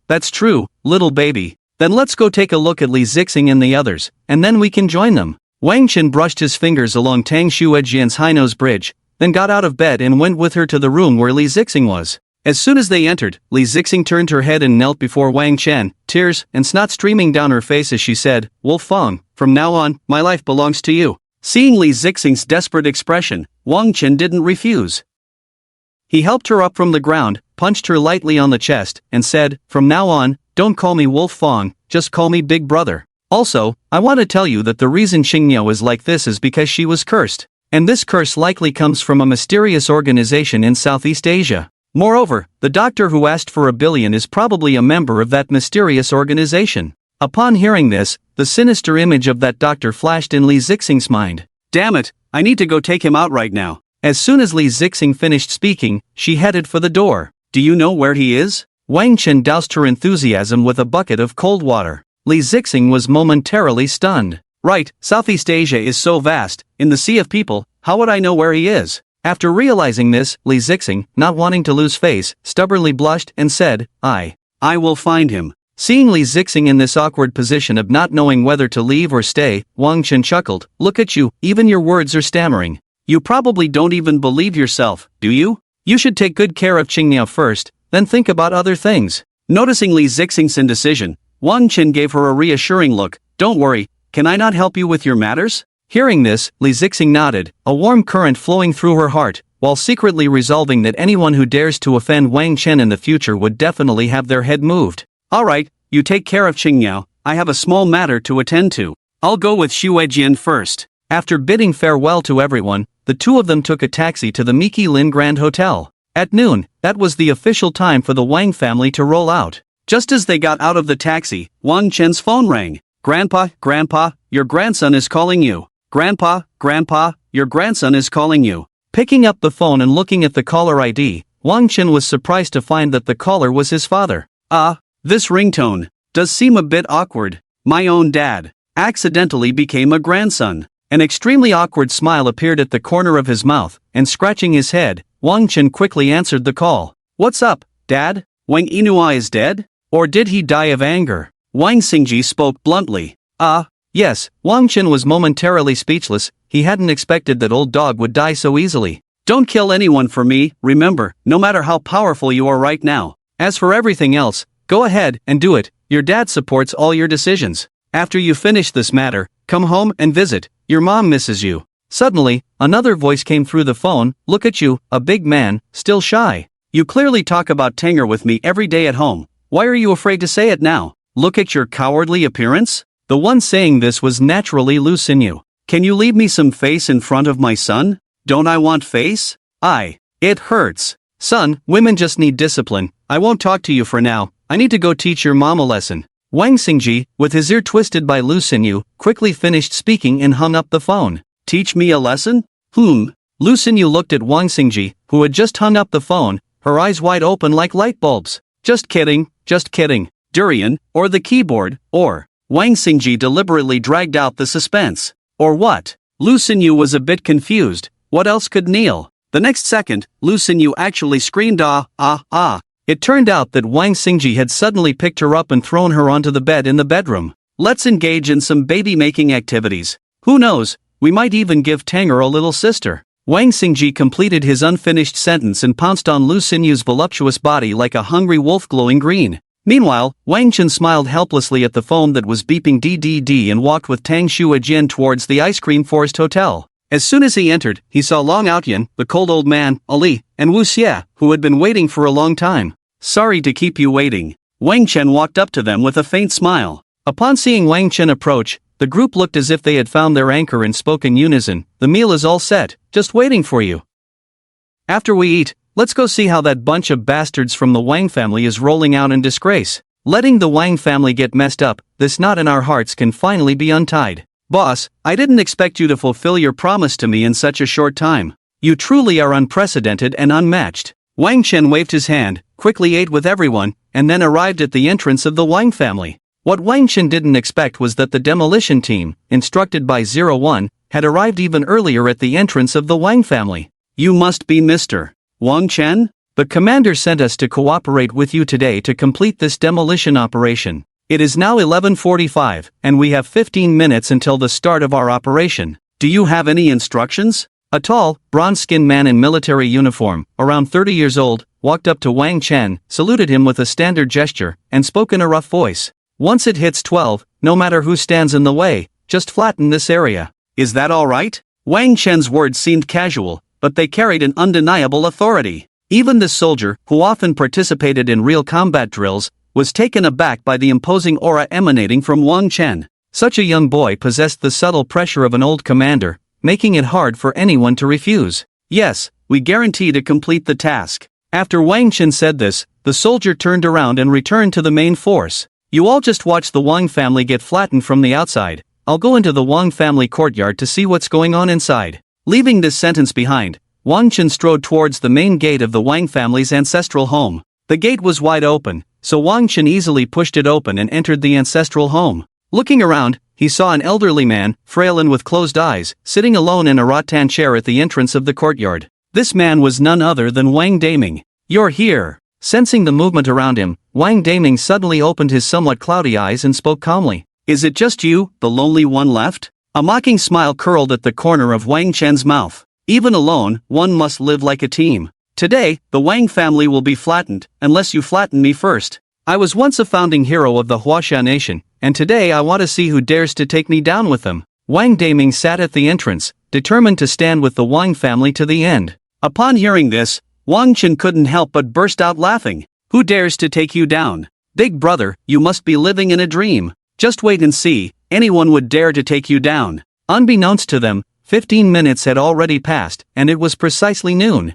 Speaker 1: little baby. Then let's go take a look at Li Zixing and the others, and then we can join them." Wang Chen brushed his fingers along Tang Xuejian's high nose bridge, then got out of bed and went with her to the room where Li Zixing was. As soon as they entered, Li Zixing turned her head and knelt before Wang Chen, tears and snot streaming down her face as she said, "Wolf Fong, from now on, my life belongs to you." Seeing Li Zixing's desperate expression, Wang Chen didn't refuse. He helped her up from the ground, punched her lightly on the chest, and said, "From now on, don't call me Wolf Fong, just call me Big Brother. Also, I want to tell you that the reason Xingniao is like this is because she was cursed, and this curse likely comes from a mysterious organization in Southeast Asia. Moreover, the doctor who asked for $1 billion is probably a member of that mysterious organization." Upon hearing this, the sinister image of that doctor flashed in Li Zixing's mind. "Damn it, I need to go take him out right now." As soon as Li Zixing finished speaking, she headed for the door. "Do you know where he is?" Wang Chen doused her enthusiasm with a bucket of cold water. Li Zixing was momentarily stunned. "Right, Southeast Asia is so vast, in the sea of people, how would I know where he is? After realizing this, Li Zixing, not wanting to lose face, stubbornly blushed and said, I will find him. Seeing Li Zixing in this awkward position of not knowing whether to leave or stay, Wang Chen chuckled, look at you, even your words are stammering. You probably don't even believe yourself, do you? You should take good care of Qingniao first, then think about other things. Noticing Li Zixing's indecision, Wang Chen gave her a reassuring look, don't worry, can I not help you with your matters? Hearing this, Li Zixing nodded, a warm current flowing through her heart, while secretly resolving that anyone who dares to offend Wang Chen in the future would definitely have their head moved. Alright, you take care of Qingniao, I have a small matter to attend to. I'll go with Xu Weijian first. After bidding farewell to everyone, the two of them took a taxi to the Miki Lin Grand Hotel. At noon, that was the official time for the Wang family to roll out. Just as they got out of the taxi, Wang Chen's phone rang. Grandpa, your grandson is calling you. Grandpa, your grandson is calling you. Picking up the phone and looking at the caller ID, Wang Chen was surprised to find that the caller was his father. This ringtone does seem a bit awkward. My own dad accidentally became a grandson. An extremely awkward smile appeared at the corner of his mouth, and scratching his head, Wang Chen quickly answered the call. What's up, Dad? Wang Yinhuai is dead? Or did he die of anger? Wang Xingji spoke bluntly. Yes, Wang Chen was momentarily speechless, he hadn't expected that old dog would die so easily. Don't kill anyone for me, remember, no matter how powerful you are right now. As for everything else, go ahead and do it, your dad supports all your decisions. After you finish this matter, come home and visit, your mom misses you. Suddenly, another voice came through the phone, look at you, a big man, still shy. You clearly talk about Tanger with me every day at home, why are you afraid to say it now? Look at your cowardly appearance? The one saying this was naturally Lu Xinyu. Can you leave me some face in front of my son? Don't I want face? It hurts. Son, women just need discipline, I won't talk to you for now, I need to go teach your mom a lesson. Wang Xingji, with his ear twisted by Lu Xinyu, quickly finished speaking and hung up the phone. Teach me a lesson? Lu Xinyu looked at Wang Xingji, who had just hung up the phone, her eyes wide open like light bulbs. Just kidding. Durian, or the keyboard, or... Wang Xingji deliberately dragged out the suspense. Or what? Lu Xinyu was a bit confused, what else could Neil? The next second, Lu Xinyu actually screamed ah. It turned out that Wang Xingji had suddenly picked her up and thrown her onto the bed in the bedroom. Let's engage in some baby-making activities. Who knows, we might even give Tanger a little sister. Wang Xingji completed his unfinished sentence and pounced on Lu Xinyu's voluptuous body like a hungry wolf glowing green. Meanwhile, Wang Chen smiled helplessly at the phone that was beeping DDD and walked with Tang Shuajian towards the Ice Cream Forest Hotel. As soon as he entered, he saw Long Outyan, the cold old man, Ali, and Wu Xie, who had been waiting for a long time. Sorry to keep you waiting. Wang Chen walked up to them with a faint smile. Upon seeing Wang Chen approach, the group looked as if they had found their anchor and spoke in unison. The meal is all set, just waiting for you. After we eat, let's go see how that bunch of bastards from the Wang family is rolling out in disgrace. Letting the Wang family get messed up, this knot in our hearts can finally be untied. Boss, I didn't expect you to fulfill your promise to me in such a short time. You truly are unprecedented and unmatched. Wang Chen waved his hand, quickly ate with everyone, and then arrived at the entrance of the Wang family. What Wang Chen didn't expect was that the demolition team, instructed by 01, had arrived even earlier at the entrance of the Wang family. You must be Mr. Wang Chen? The commander sent us to cooperate with you today to complete this demolition operation. It is now 11:45, and we have 15 minutes until the start of our operation. Do you have any instructions? A tall, bronze-skinned man in military uniform, around 30 years old, walked up to Wang Chen, saluted him with a standard gesture, and spoke in a rough voice. Once it hits 12, no matter who stands in the way, just flatten this area. Is that all right? Wang Chen's words seemed casual, but they carried an undeniable authority. Even the soldier, who often participated in real combat drills, was taken aback by the imposing aura emanating from Wang Chen. Such a young boy possessed the subtle pressure of an old commander, making it hard for anyone to refuse. Yes, we guarantee to complete the task. After Wang Chen said this, the soldier turned around and returned to the main force. You all just watch the Wang family get flattened from the outside. I'll go into the Wang family courtyard to see what's going on inside. Leaving this sentence behind, Wang Chen strode towards the main gate of the Wang family's ancestral home. The gate was wide open, so Wang Chen easily pushed it open and entered the ancestral home. Looking around, he saw an elderly man, frail and with closed eyes, sitting alone in a rattan chair at the entrance of the courtyard. This man was none other than Wang Daming. "You're here." Sensing the movement around him, Wang Daming suddenly opened his somewhat cloudy eyes and spoke calmly. "Is it just you, the lonely one left?" A mocking smile curled at the corner of Wang Chen's mouth. "Even alone, one must live like a team. Today, the Wang family will be flattened, unless you flatten me first. I was once a founding hero of the Huaxia nation, and today I want to see who dares to take me down with them." Wang Daming sat at the entrance, determined to stand with the Wang family to the end. Upon hearing this, Wang Chen couldn't help but burst out laughing. "Who dares to take you down? Big brother, you must be living in a dream. Just wait and see, anyone would dare to take you down." Unbeknownst to them, 15 minutes had already passed, and it was precisely noon.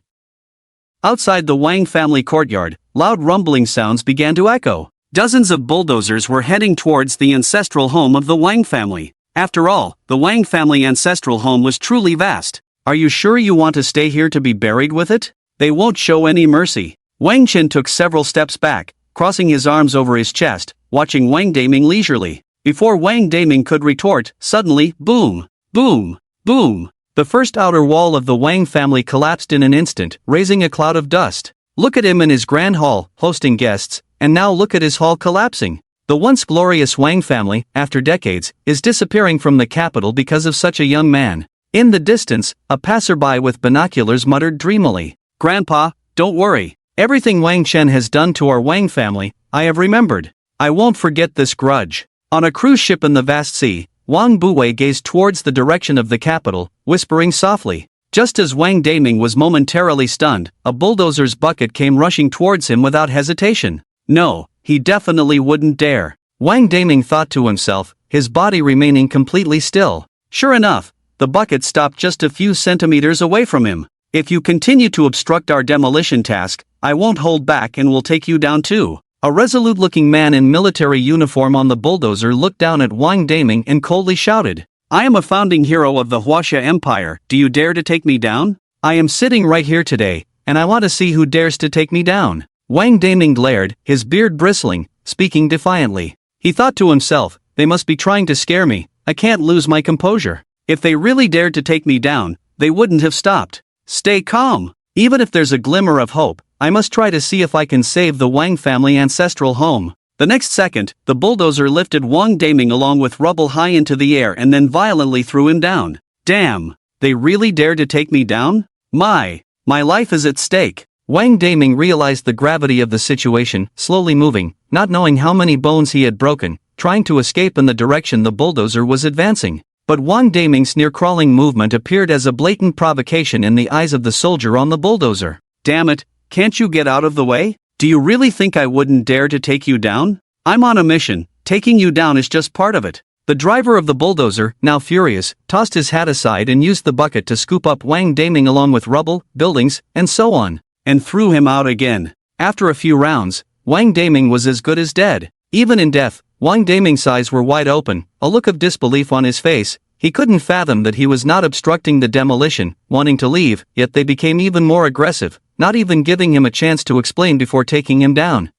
Speaker 1: Outside the Wang family courtyard, loud rumbling sounds began to echo. Dozens of bulldozers were heading towards the ancestral home of the Wang family. After all, the Wang family ancestral home was truly vast. "Are you sure you want to stay here to be buried with it? They won't show any mercy." Wang Chen took several steps back, crossing his arms over his chest, watching Wang Daming leisurely. Before Wang Daming could retort, suddenly, boom, boom, boom. The first outer wall of the Wang family collapsed in an instant, raising a cloud of dust. Look at him in his grand hall, hosting guests, and now look at his hall collapsing. The once glorious Wang family, after decades, is disappearing from the capital because of such a young man. In the distance, a passerby with binoculars muttered dreamily, "Grandpa, don't worry. Everything Wang Chen has done to our Wang family, I have remembered. I won't forget this grudge." On a cruise ship in the vast sea, Wang Buwei gazed towards the direction of the capital, whispering softly. Just as Wang Daming was momentarily stunned, a bulldozer's bucket came rushing towards him without hesitation. No, he definitely wouldn't dare. Wang Daming thought to himself, his body remaining completely still. Sure enough, the bucket stopped just a few centimeters away from him. "If you continue to obstruct our demolition task, I won't hold back and will take you down too." A resolute-looking man in military uniform on the bulldozer looked down at Wang Daming and coldly shouted, "I am a founding hero of the Huaxia Empire, do you dare to take me down? I am sitting right here today, and I want to see who dares to take me down." Wang Daming glared, his beard bristling, speaking defiantly. He thought to himself, "They must be trying to scare me, I can't lose my composure. If they really dared to take me down, they wouldn't have stopped. Stay calm. Even if there's a glimmer of hope, I must try to see if I can save the Wang family ancestral home." The next second, the bulldozer lifted Wang Daming along with rubble high into the air and then violently threw him down. Damn! They really dared to take me down? My life is at stake. Wang Daming realized the gravity of the situation, slowly moving, not knowing how many bones he had broken, trying to escape in the direction the bulldozer was advancing. But Wang Daming's near-crawling movement appeared as a blatant provocation in the eyes of the soldier on the bulldozer. "Damn it, can't you get out of the way? Do you really think I wouldn't dare to take you down? I'm on a mission, taking you down is just part of it." The driver of the bulldozer, now furious, tossed his hat aside and used the bucket to scoop up Wang Daming along with rubble, buildings, and so on, and threw him out again. After a few rounds, Wang Daming was as good as dead. Even in death, Wang Daming's eyes were wide open, a look of disbelief on his face. He couldn't fathom that he was not obstructing the demolition, wanting to leave, yet they became even more aggressive, not even giving him a chance to explain before taking him down.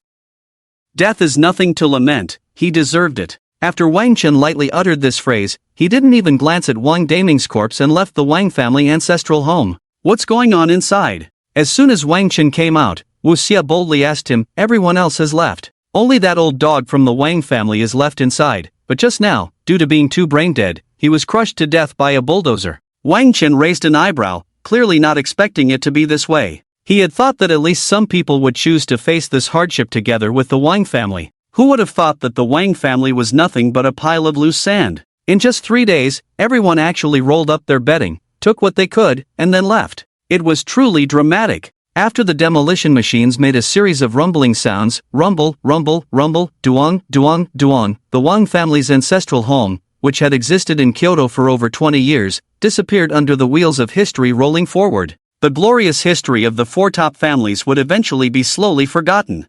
Speaker 1: "Death is nothing to lament, he deserved it." After Wang Chen lightly uttered this phrase, he didn't even glance at Wang Daming's corpse and left the Wang family ancestral home. "What's going on inside?" As soon as Wang Chen came out, Wu Xia boldly asked him, "Everyone else has left. Only that old dog from the Wang family is left inside, but just now, due to being too brain-dead, he was crushed to death by a bulldozer." Wang Chen raised an eyebrow, clearly not expecting it to be this way. He had thought that at least some people would choose to face this hardship together with the Wang family. Who would have thought that the Wang family was nothing but a pile of loose sand? In just 3 days, everyone actually rolled up their bedding, took what they could, and then left. It was truly dramatic. After the demolition machines made a series of rumbling sounds, rumble, rumble, rumble, duong, duong, duong, the Wang family's ancestral home, which had existed in Kyoto for over 20 years, disappeared under the wheels of history rolling forward. The glorious history of the 4 top families would eventually be slowly forgotten.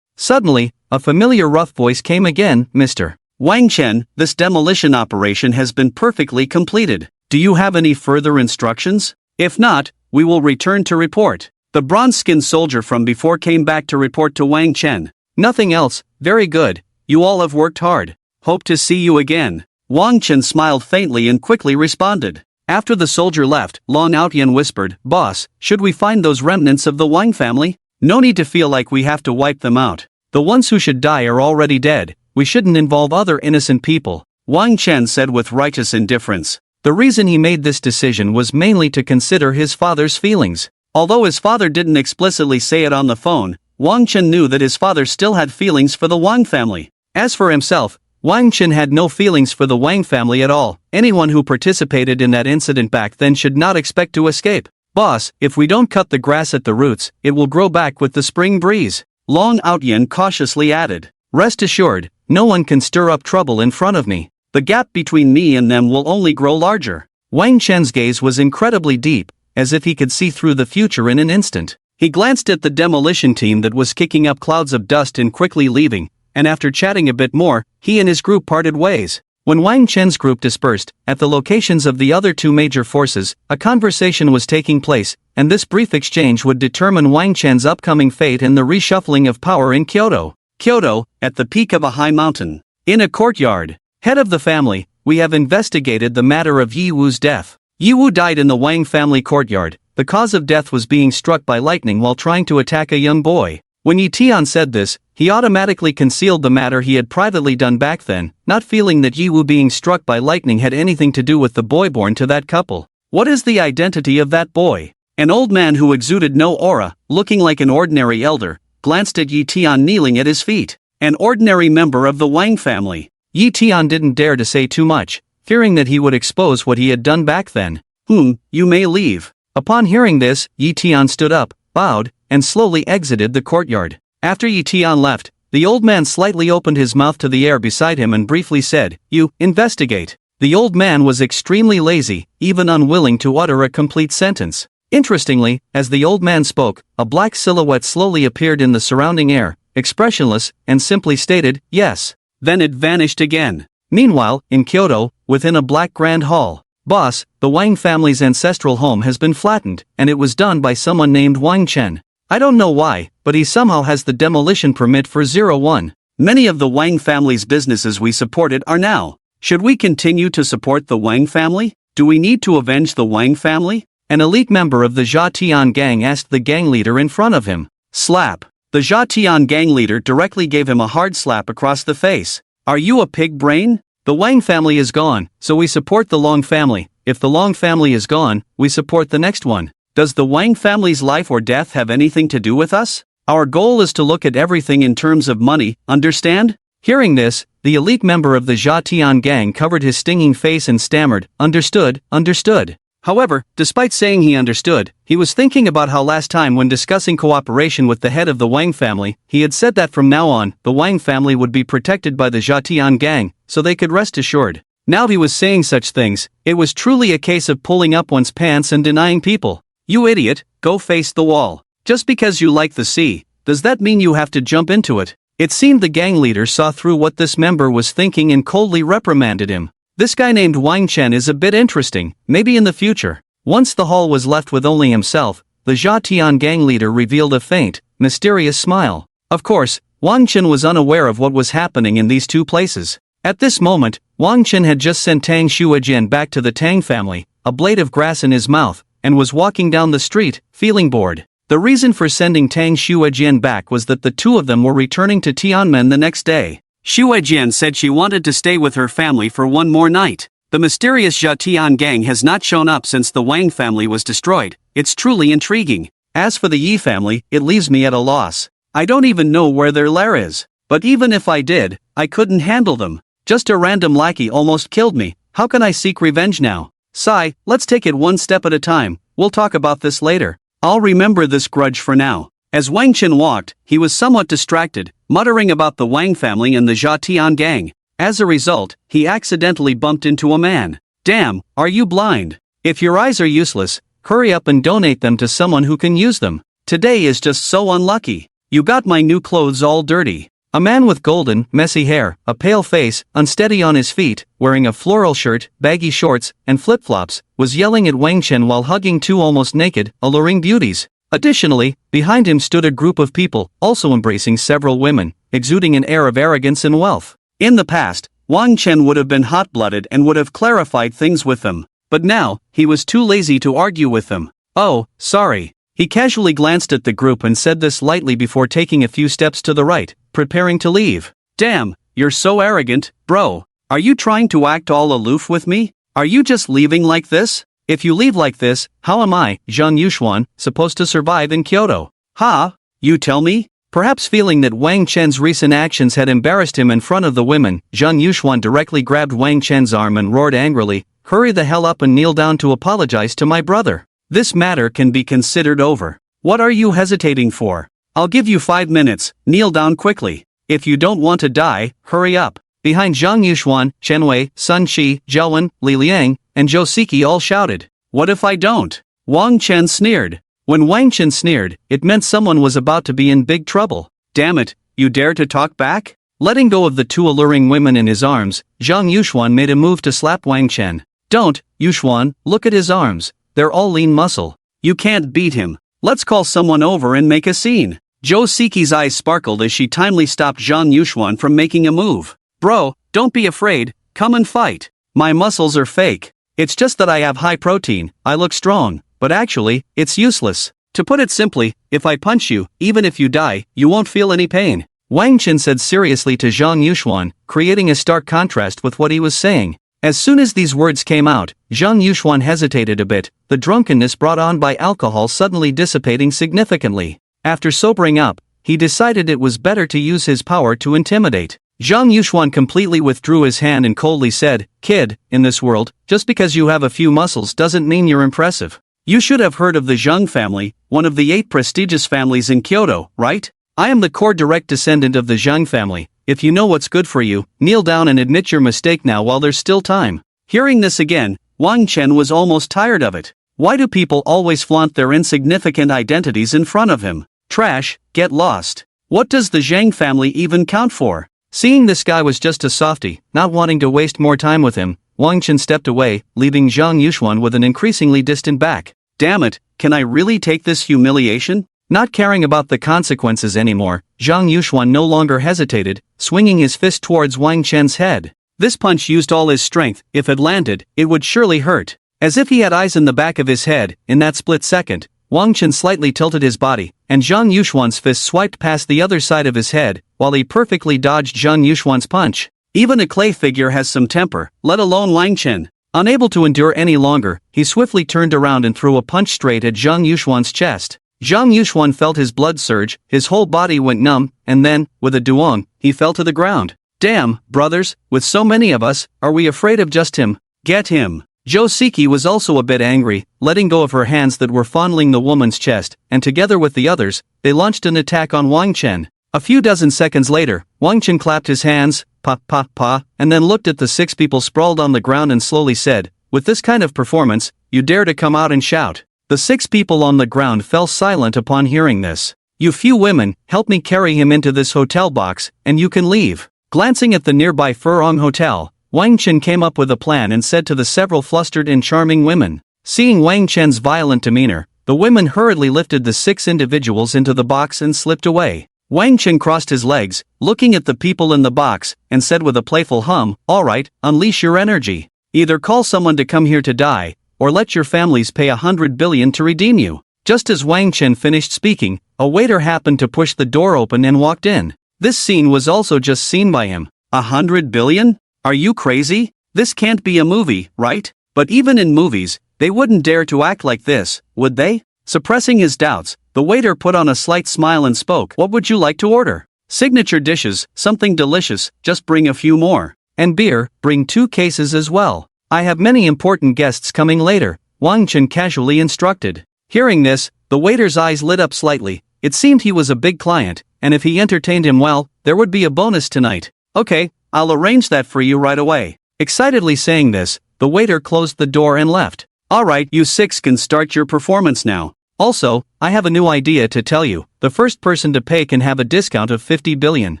Speaker 1: Suddenly, a familiar rough voice came again, "Mr. Wang Chen, this demolition operation has been perfectly completed. Do you have any further instructions? If not, we will return to report." The bronze-skinned soldier from before came back to report to Wang Chen. "Nothing else, very good, you all have worked hard. Hope to see you again." Wang Chen smiled faintly and quickly responded, After the soldier left, Long Outyan whispered, "Boss, should we find those remnants of the Wang family? No need to feel like we have to wipe them out. The ones who should die are already dead. We shouldn't involve other innocent people," Wang Chen said with righteous indifference. The reason he made this decision was mainly to consider his father's feelings. Although his father didn't explicitly say it on the phone, Wang Chen knew that his father still had feelings for the Wang family. As for himself, Wang Chen had no feelings for the Wang family at all. Anyone who participated in that incident back then should not expect to escape. "Boss, if we don't cut the grass at the roots, it will grow back with the spring breeze," Long Outyan cautiously added. "Rest assured, no one can stir up trouble in front of me. The gap between me and them will only grow larger." Wang Chen's gaze was incredibly deep, as if he could see through the future in an instant. He glanced at the demolition team that was kicking up clouds of dust and quickly leaving, and after chatting a bit more, he and his group parted ways. When Wang Chen's group dispersed, at the locations of the other two major forces, a conversation was taking place, and this brief exchange would determine Wang Chen's upcoming fate and the reshuffling of power in Kyoto. Kyoto, at the peak of a high mountain. In a courtyard. "Head of the family, we have investigated the matter of Yi Wu's death. Yi Wu died in the Wang family courtyard. The cause of death was being struck by lightning while trying to attack a young boy." When Yi Tian said this, he automatically concealed the matter he had privately done back then, not feeling that Yi Wu being struck by lightning had anything to do with the boy born to that couple. "What is the identity of that boy?" An old man who exuded no aura, looking like an ordinary elder, glanced at Yi Tian kneeling at his feet. An ordinary member of the Wang family. Yi Tian didn't dare to say too much, fearing that he would expose what he had done back then. You may leave." Upon hearing this, Yi Tian stood up, bowed, and slowly exited the courtyard. After Yi Tian left, the old man slightly opened his mouth to the air beside him and briefly said, "You, investigate." The old man was extremely lazy, even unwilling to utter a complete sentence. Interestingly, as the old man spoke, a black silhouette slowly appeared in the surrounding air, expressionless, and simply stated, "Yes." Then it vanished again. Meanwhile, in Kyoto, within a black grand hall, "Boss, the Wang family's ancestral home has been flattened, and it was done by someone named Wang Chen. I don't know why, but he somehow has the demolition permit for 01. Many of the Wang family's businesses we supported are now. Should we continue to support the Wang family? Do we need to avenge the Wang family?" An elite member of the Jia Tian gang asked the gang leader in front of him. Slap. The Jia Tian gang leader directly gave him a hard slap across the face. "Are you a pig brain? The Wang family is gone, so we support the Long family. If the Long family is gone, we support the next one. Does the Wang family's life or death have anything to do with us? Our goal is to look at everything in terms of money, understand?" Hearing this, the elite member of the Jia Tian gang covered his stinging face and stammered, "Understood, understood." However, despite saying he understood, he was thinking about how last time when discussing cooperation with the head of the Wang family, he had said that from now on, the Wang family would be protected by the Jia Tian gang, so they could rest assured. Now he was saying such things, it was truly a case of pulling up one's pants and denying people. "You idiot, go face the wall. Just because you like the sea, does that mean you have to jump into it?" It seemed the gang leader saw through what this member was thinking and coldly reprimanded him. This guy named Wang Chen is a bit interesting, maybe in the future. Once the hall was left with only himself, the Jia Tian gang leader revealed a faint, mysterious smile. Of course, Wang Chen was unaware of what was happening in these two places. At this moment, Wang Chen had just sent Tang Shuajian back to the Tang family, a blade of grass in his mouth, and was walking down the street, feeling bored. The reason for sending Tang Shuajian back was that the two of them were returning to Tianmen the next day. Shuajian said she wanted to stay with her family for one more night. The mysterious Jia Tian gang has not shown up since the Wang family was destroyed. It's truly intriguing. As for the Yi family, it leaves me at a loss. I don't even know where their lair is. But even if I did, I couldn't handle them. Just a random lackey almost killed me. How can I seek revenge now? Sigh, let's take it one step at a time. We'll talk about this later. I'll remember this grudge for now. As Wang Chen walked, he was somewhat distracted, muttering about the Wang family and the Jia Tian gang. As a result, he accidentally bumped into a man. Damn, are you blind? If your eyes are useless, hurry up and donate them to someone who can use them. Today is just so unlucky. You got my new clothes all dirty. A man with golden, messy hair, a pale face, unsteady on his feet, wearing a floral shirt, baggy shorts, and flip-flops, was yelling at Wang Chen while hugging two almost naked, alluring beauties. Additionally, behind him stood a group of people, also embracing several women, exuding an air of arrogance and wealth. In the past, Wang Chen would have been hot-blooded and would have clarified things with them. but now, he was too lazy to argue with them. "Oh, sorry." He casually glanced at the group and said this lightly before taking a few steps to the right, preparing to leave. "Damn, you're so arrogant, bro. Are you trying to act all aloof with me? Are you just leaving like this? If you leave like this, how am I, Zhang Yuxuan, supposed to survive in Kyoto? Ha? You tell me?" Perhaps feeling that Wang Chen's recent actions had embarrassed him in front of the women, Zhang Yuxuan directly grabbed Wang Chen's arm and roared angrily, "Hurry the hell up and kneel down to apologize to my brother. This matter can be considered over. What are you hesitating for? I'll give you 5 minutes, kneel down quickly. If you don't want to die, hurry up." Behind Zhang Yuxuan, Chen Wei, Sun Qi, Zhao Wen, Li Liang, and Zhou Siki all shouted, "What if I don't?" Wang Chen sneered. When Wang Chen sneered, it meant someone was about to be in big trouble. "Damn it, you dare to talk back?" Letting go of the two alluring women in his arms, Zhang Yuxuan made a move to slap Wang Chen. "Don't, Yuxuan, look at his arms. They're all lean muscle. You can't beat him. Let's call someone over and make a scene." Zhou Siki's eyes sparkled as she timely stopped Zhang Yuxuan from making a move. "Bro, don't be afraid, come and fight. My muscles are fake. It's just that I have high protein, I look strong, but actually, it's useless. To put it simply, if I punch you, even if you die, you won't feel any pain," Wang Chen said seriously to Zhang Yuxuan, creating a stark contrast with what he was saying. As soon as these words came out, Zhang Yuxuan hesitated a bit, the drunkenness brought on by alcohol suddenly dissipating significantly. After sobering up, he decided it was better to use his power to intimidate. Zhang Yuxuan completely withdrew his hand and coldly said, "Kid, in this world, just because you have a few muscles doesn't mean you're impressive. You should have heard of the Zheng family, one of the 8 prestigious families in Kyoto, right? I am the core direct descendant of the Zheng family. If you know what's good for you, kneel down and admit your mistake now while there's still time." Hearing this again, Wang Chen was almost tired of it. Why do people always flaunt their insignificant identities in front of him? Trash, get lost. What does the Zheng family even count for? Seeing this guy was just a softie, not wanting to waste more time with him, Wang Chen stepped away, leaving Zhang Yuxuan with an increasingly distant back. "Damn it, can I really take this humiliation?" Not caring about the consequences anymore, Zhang Yuxuan no longer hesitated, swinging his fist towards Wang Chen's head. This punch used all his strength. If it landed, it would surely hurt. As if he had eyes in the back of his head, in that split second, Wang Chen slightly tilted his body, and Zhang Yuxuan's fist swiped past the other side of his head, while he perfectly dodged Zhang Yuxuan's punch. Even a clay figure has some temper, let alone Wang Chen. Unable to endure any longer, he swiftly turned around and threw a punch straight at Zhang Yuxuan's chest. Zhang Yuxuan felt his blood surge, his whole body went numb, and then, with a duong, he fell to the ground. "Damn, brothers, with so many of us, are we afraid of just him? Get him." Zhou Siki was also a bit angry, letting go of her hands that were fondling the woman's chest, and together with the others, they launched an attack on Wang Chen. A few dozen seconds later, Wang Chen clapped his hands, pa pa pa, and then looked at the 6 people sprawled on the ground and slowly said, "With this kind of performance, you dare to come out and shout." The 6 people on the ground fell silent upon hearing this. "You few women, help me carry him into this hotel box, and you can leave." Glancing at the nearby Furong Hotel, Wang Chen came up with a plan and said to the several flustered and charming women. Seeing Wang Chen's violent demeanor, the women hurriedly lifted the 6 individuals into the box and slipped away. Wang Chen crossed his legs, looking at the people in the box, and said with a playful hum, "All right, unleash your energy. Either call someone to come here to die, or let your families pay 100 billion to redeem you." Just as Wang Chen finished speaking, a waiter happened to push the door open and walked in. This scene was also just seen by him. 100 billion? Are you crazy? This can't be a movie, right? But even in movies, they wouldn't dare to act like this, would they? Suppressing his doubts, the waiter put on a slight smile and spoke. "What would you like to order?" "Signature dishes, something delicious, just bring a few more. And beer, bring 2 cases as well. I have many important guests coming later," Wang Chen casually instructed. Hearing this, the waiter's eyes lit up slightly. It seemed he was a big client, and if he entertained him well, there would be a bonus tonight. "Okay, I'll arrange that for you right away." Excitedly saying this, the waiter closed the door and left. "Alright, you 6 can start your performance now. Also, I have a new idea to tell you. The first person to pay can have a discount of 50 billion.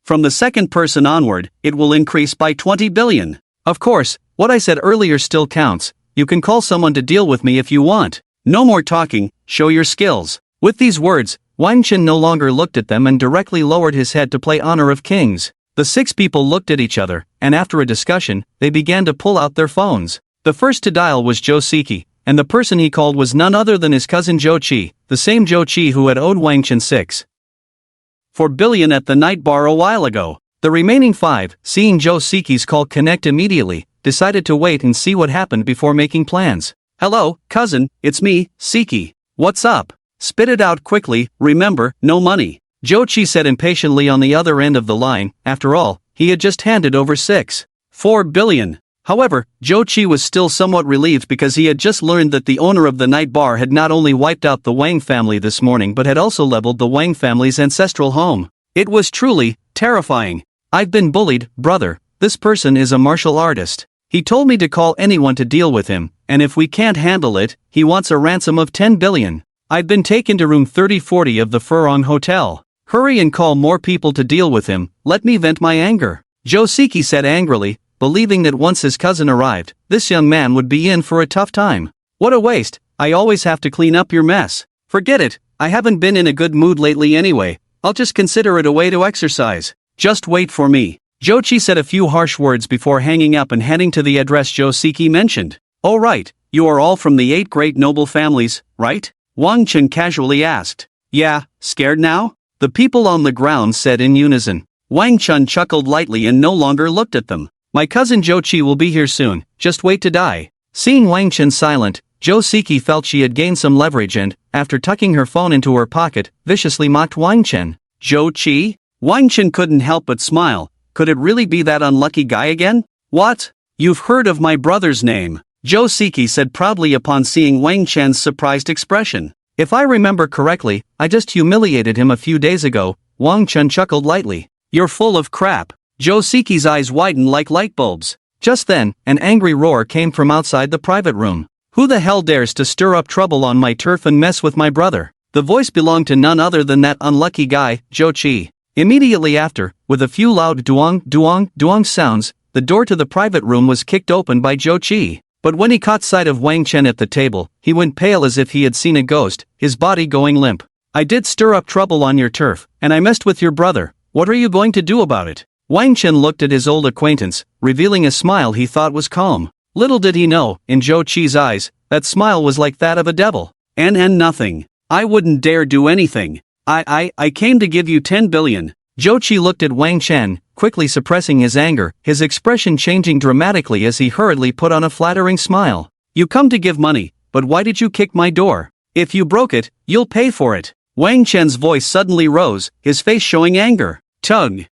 Speaker 1: From the second person onward, it will increase by 20 billion. Of course, what I said earlier still counts. You can call someone to deal with me if you want. No more talking, show your skills." With these words, Wang Chen no longer looked at them and directly lowered his head to play Honor of Kings. The 6 people looked at each other, and after a discussion, they began to pull out their phones. The first to dial was Zhou Siki, and the person he called was none other than his cousin Zhou Qi, the same Zhou Qi who had owed Wang Chen 6.4 billion at the night bar a while ago. The remaining 5, seeing Zhou Siki's call connect immediately, decided to wait and see what happened before making plans. Hello, cousin, it's me, Siki. What's up? Spit it out quickly, remember, no money. Zhou Qi said impatiently on the other end of the line. After all, he had just handed over 6.4 billion. However, Zhou Qi was still somewhat relieved because he had just learned that the owner of the night bar had not only wiped out the Wang family this morning but had also leveled the Wang family's ancestral home. It was truly terrifying. I've been bullied, brother. This person is a martial artist. He told me to call anyone to deal with him, and if we can't handle it, he wants a ransom of 10 billion. I've been taken to room 3040 of the Furong Hotel. Hurry and call more people to deal with him, let me vent my anger. Zhou Siki said angrily, believing that once his cousin arrived, this young man would be in for a tough time. What a waste, I always have to clean up your mess. Forget it, I haven't been in a good mood lately anyway, I'll just consider it a way to exercise. Just wait for me. Zhou Qi said a few harsh words before hanging up and heading to the address Zhou Siki mentioned. Oh right, you are all from the 8 great noble families, right? Wang Chen casually asked. Yeah, scared now? The people on the ground said in unison. Wang Chen chuckled lightly and no longer looked at them. My cousin Zhou Qi will be here soon, just wait to die. Seeing Wang Chen silent, Zhou Siki felt she had gained some leverage and, after tucking her phone into her pocket, viciously mocked Wang Chen. Zhou Qi? Wang Chen couldn't help but smile. Could it really be that unlucky guy again? What? You've heard of my brother's name, Zhou Siki said proudly upon seeing Wang Chen's surprised expression. If I remember correctly, I just humiliated him a few days ago. Wang Chen chuckled lightly. You're full of crap. Zhou Siki's eyes widened like light bulbs. Just then, an angry roar came from outside the private room. Who the hell dares to stir up trouble on my turf and mess with my brother? The voice belonged to none other than that unlucky guy, Zhou Qi. Immediately after, with a few loud duong, duong, duong sounds, the door to the private room was kicked open by Zhou Qi. But when he caught sight of Wang Chen at the table, he went pale as if he had seen a ghost, his body going limp. I did stir up trouble on your turf, and I messed with your brother. What are you going to do about it? Wang Chen looked at his old acquaintance, revealing a smile he thought was calm. Little did he know, in Zhou Qi's eyes, that smile was like that of a devil. And nothing. I wouldn't dare do anything. I came to give you 10 billion. Zhou Qi looked at Wang Chen, quickly suppressing his anger, his expression changing dramatically as he hurriedly put on a flattering smile. You come to give money, but why did you kick my door? If you broke it, you'll pay for it. Wang Chen's voice suddenly rose, his face showing anger. Tong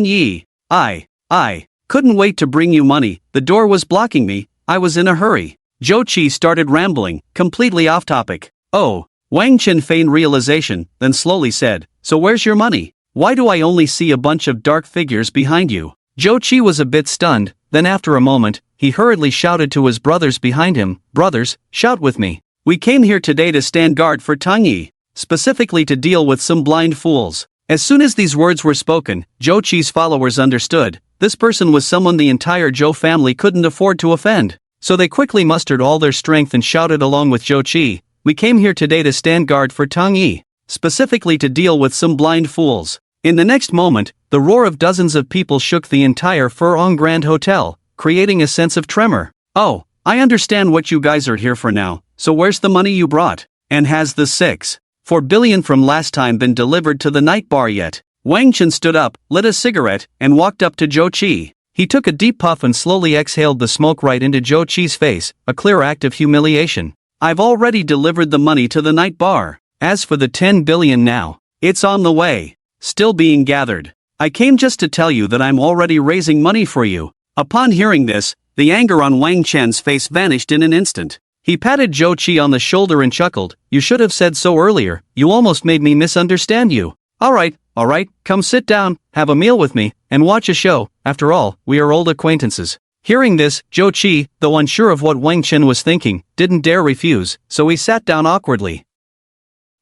Speaker 1: Yi. I couldn't wait to bring you money, the door was blocking me, I was in a hurry. Zhou Qi started rambling, completely off topic. Oh, Wang Chen feigned realization, then slowly said, so where's your money? Why do I only see a bunch of dark figures behind you? Zhou Qi was a bit stunned, then after a moment, he hurriedly shouted to his brothers behind him, brothers, shout with me. We came here today to stand guard for Tong Yi, specifically to deal with some blind fools. As soon as these words were spoken, Zhou Qi's followers understood, this person was someone the entire Zhou family couldn't afford to offend. So they quickly mustered all their strength and shouted along with Zhou Qi, we came here today to stand guard for Tong Yi, specifically to deal with some blind fools. In the next moment, the roar of dozens of people shook the entire Furong Grand Hotel, creating a sense of tremor. Oh, I understand what you guys are here for now, so where's the money you brought? And has the 6.4 billion from last time been delivered to the night bar yet? Wang Chen stood up, lit a cigarette, and walked up to Zhou Qi. He took a deep puff and slowly exhaled the smoke right into Zhou Qi's face, a clear act of humiliation. I've already delivered the money to the night bar. As for the 10 billion now, it's on the way. Still being gathered. I came just to tell you that I'm already raising money for you. Upon hearing this, the anger on Wang Chen's face vanished in an instant. He patted Zhou Qi on the shoulder and chuckled, you should have said so earlier, you almost made me misunderstand you. Alright, come sit down, have a meal with me, and watch a show, after all, we are old acquaintances. Hearing this, Zhou Qi, though unsure of what Wang Chen was thinking, didn't dare refuse, so he sat down awkwardly.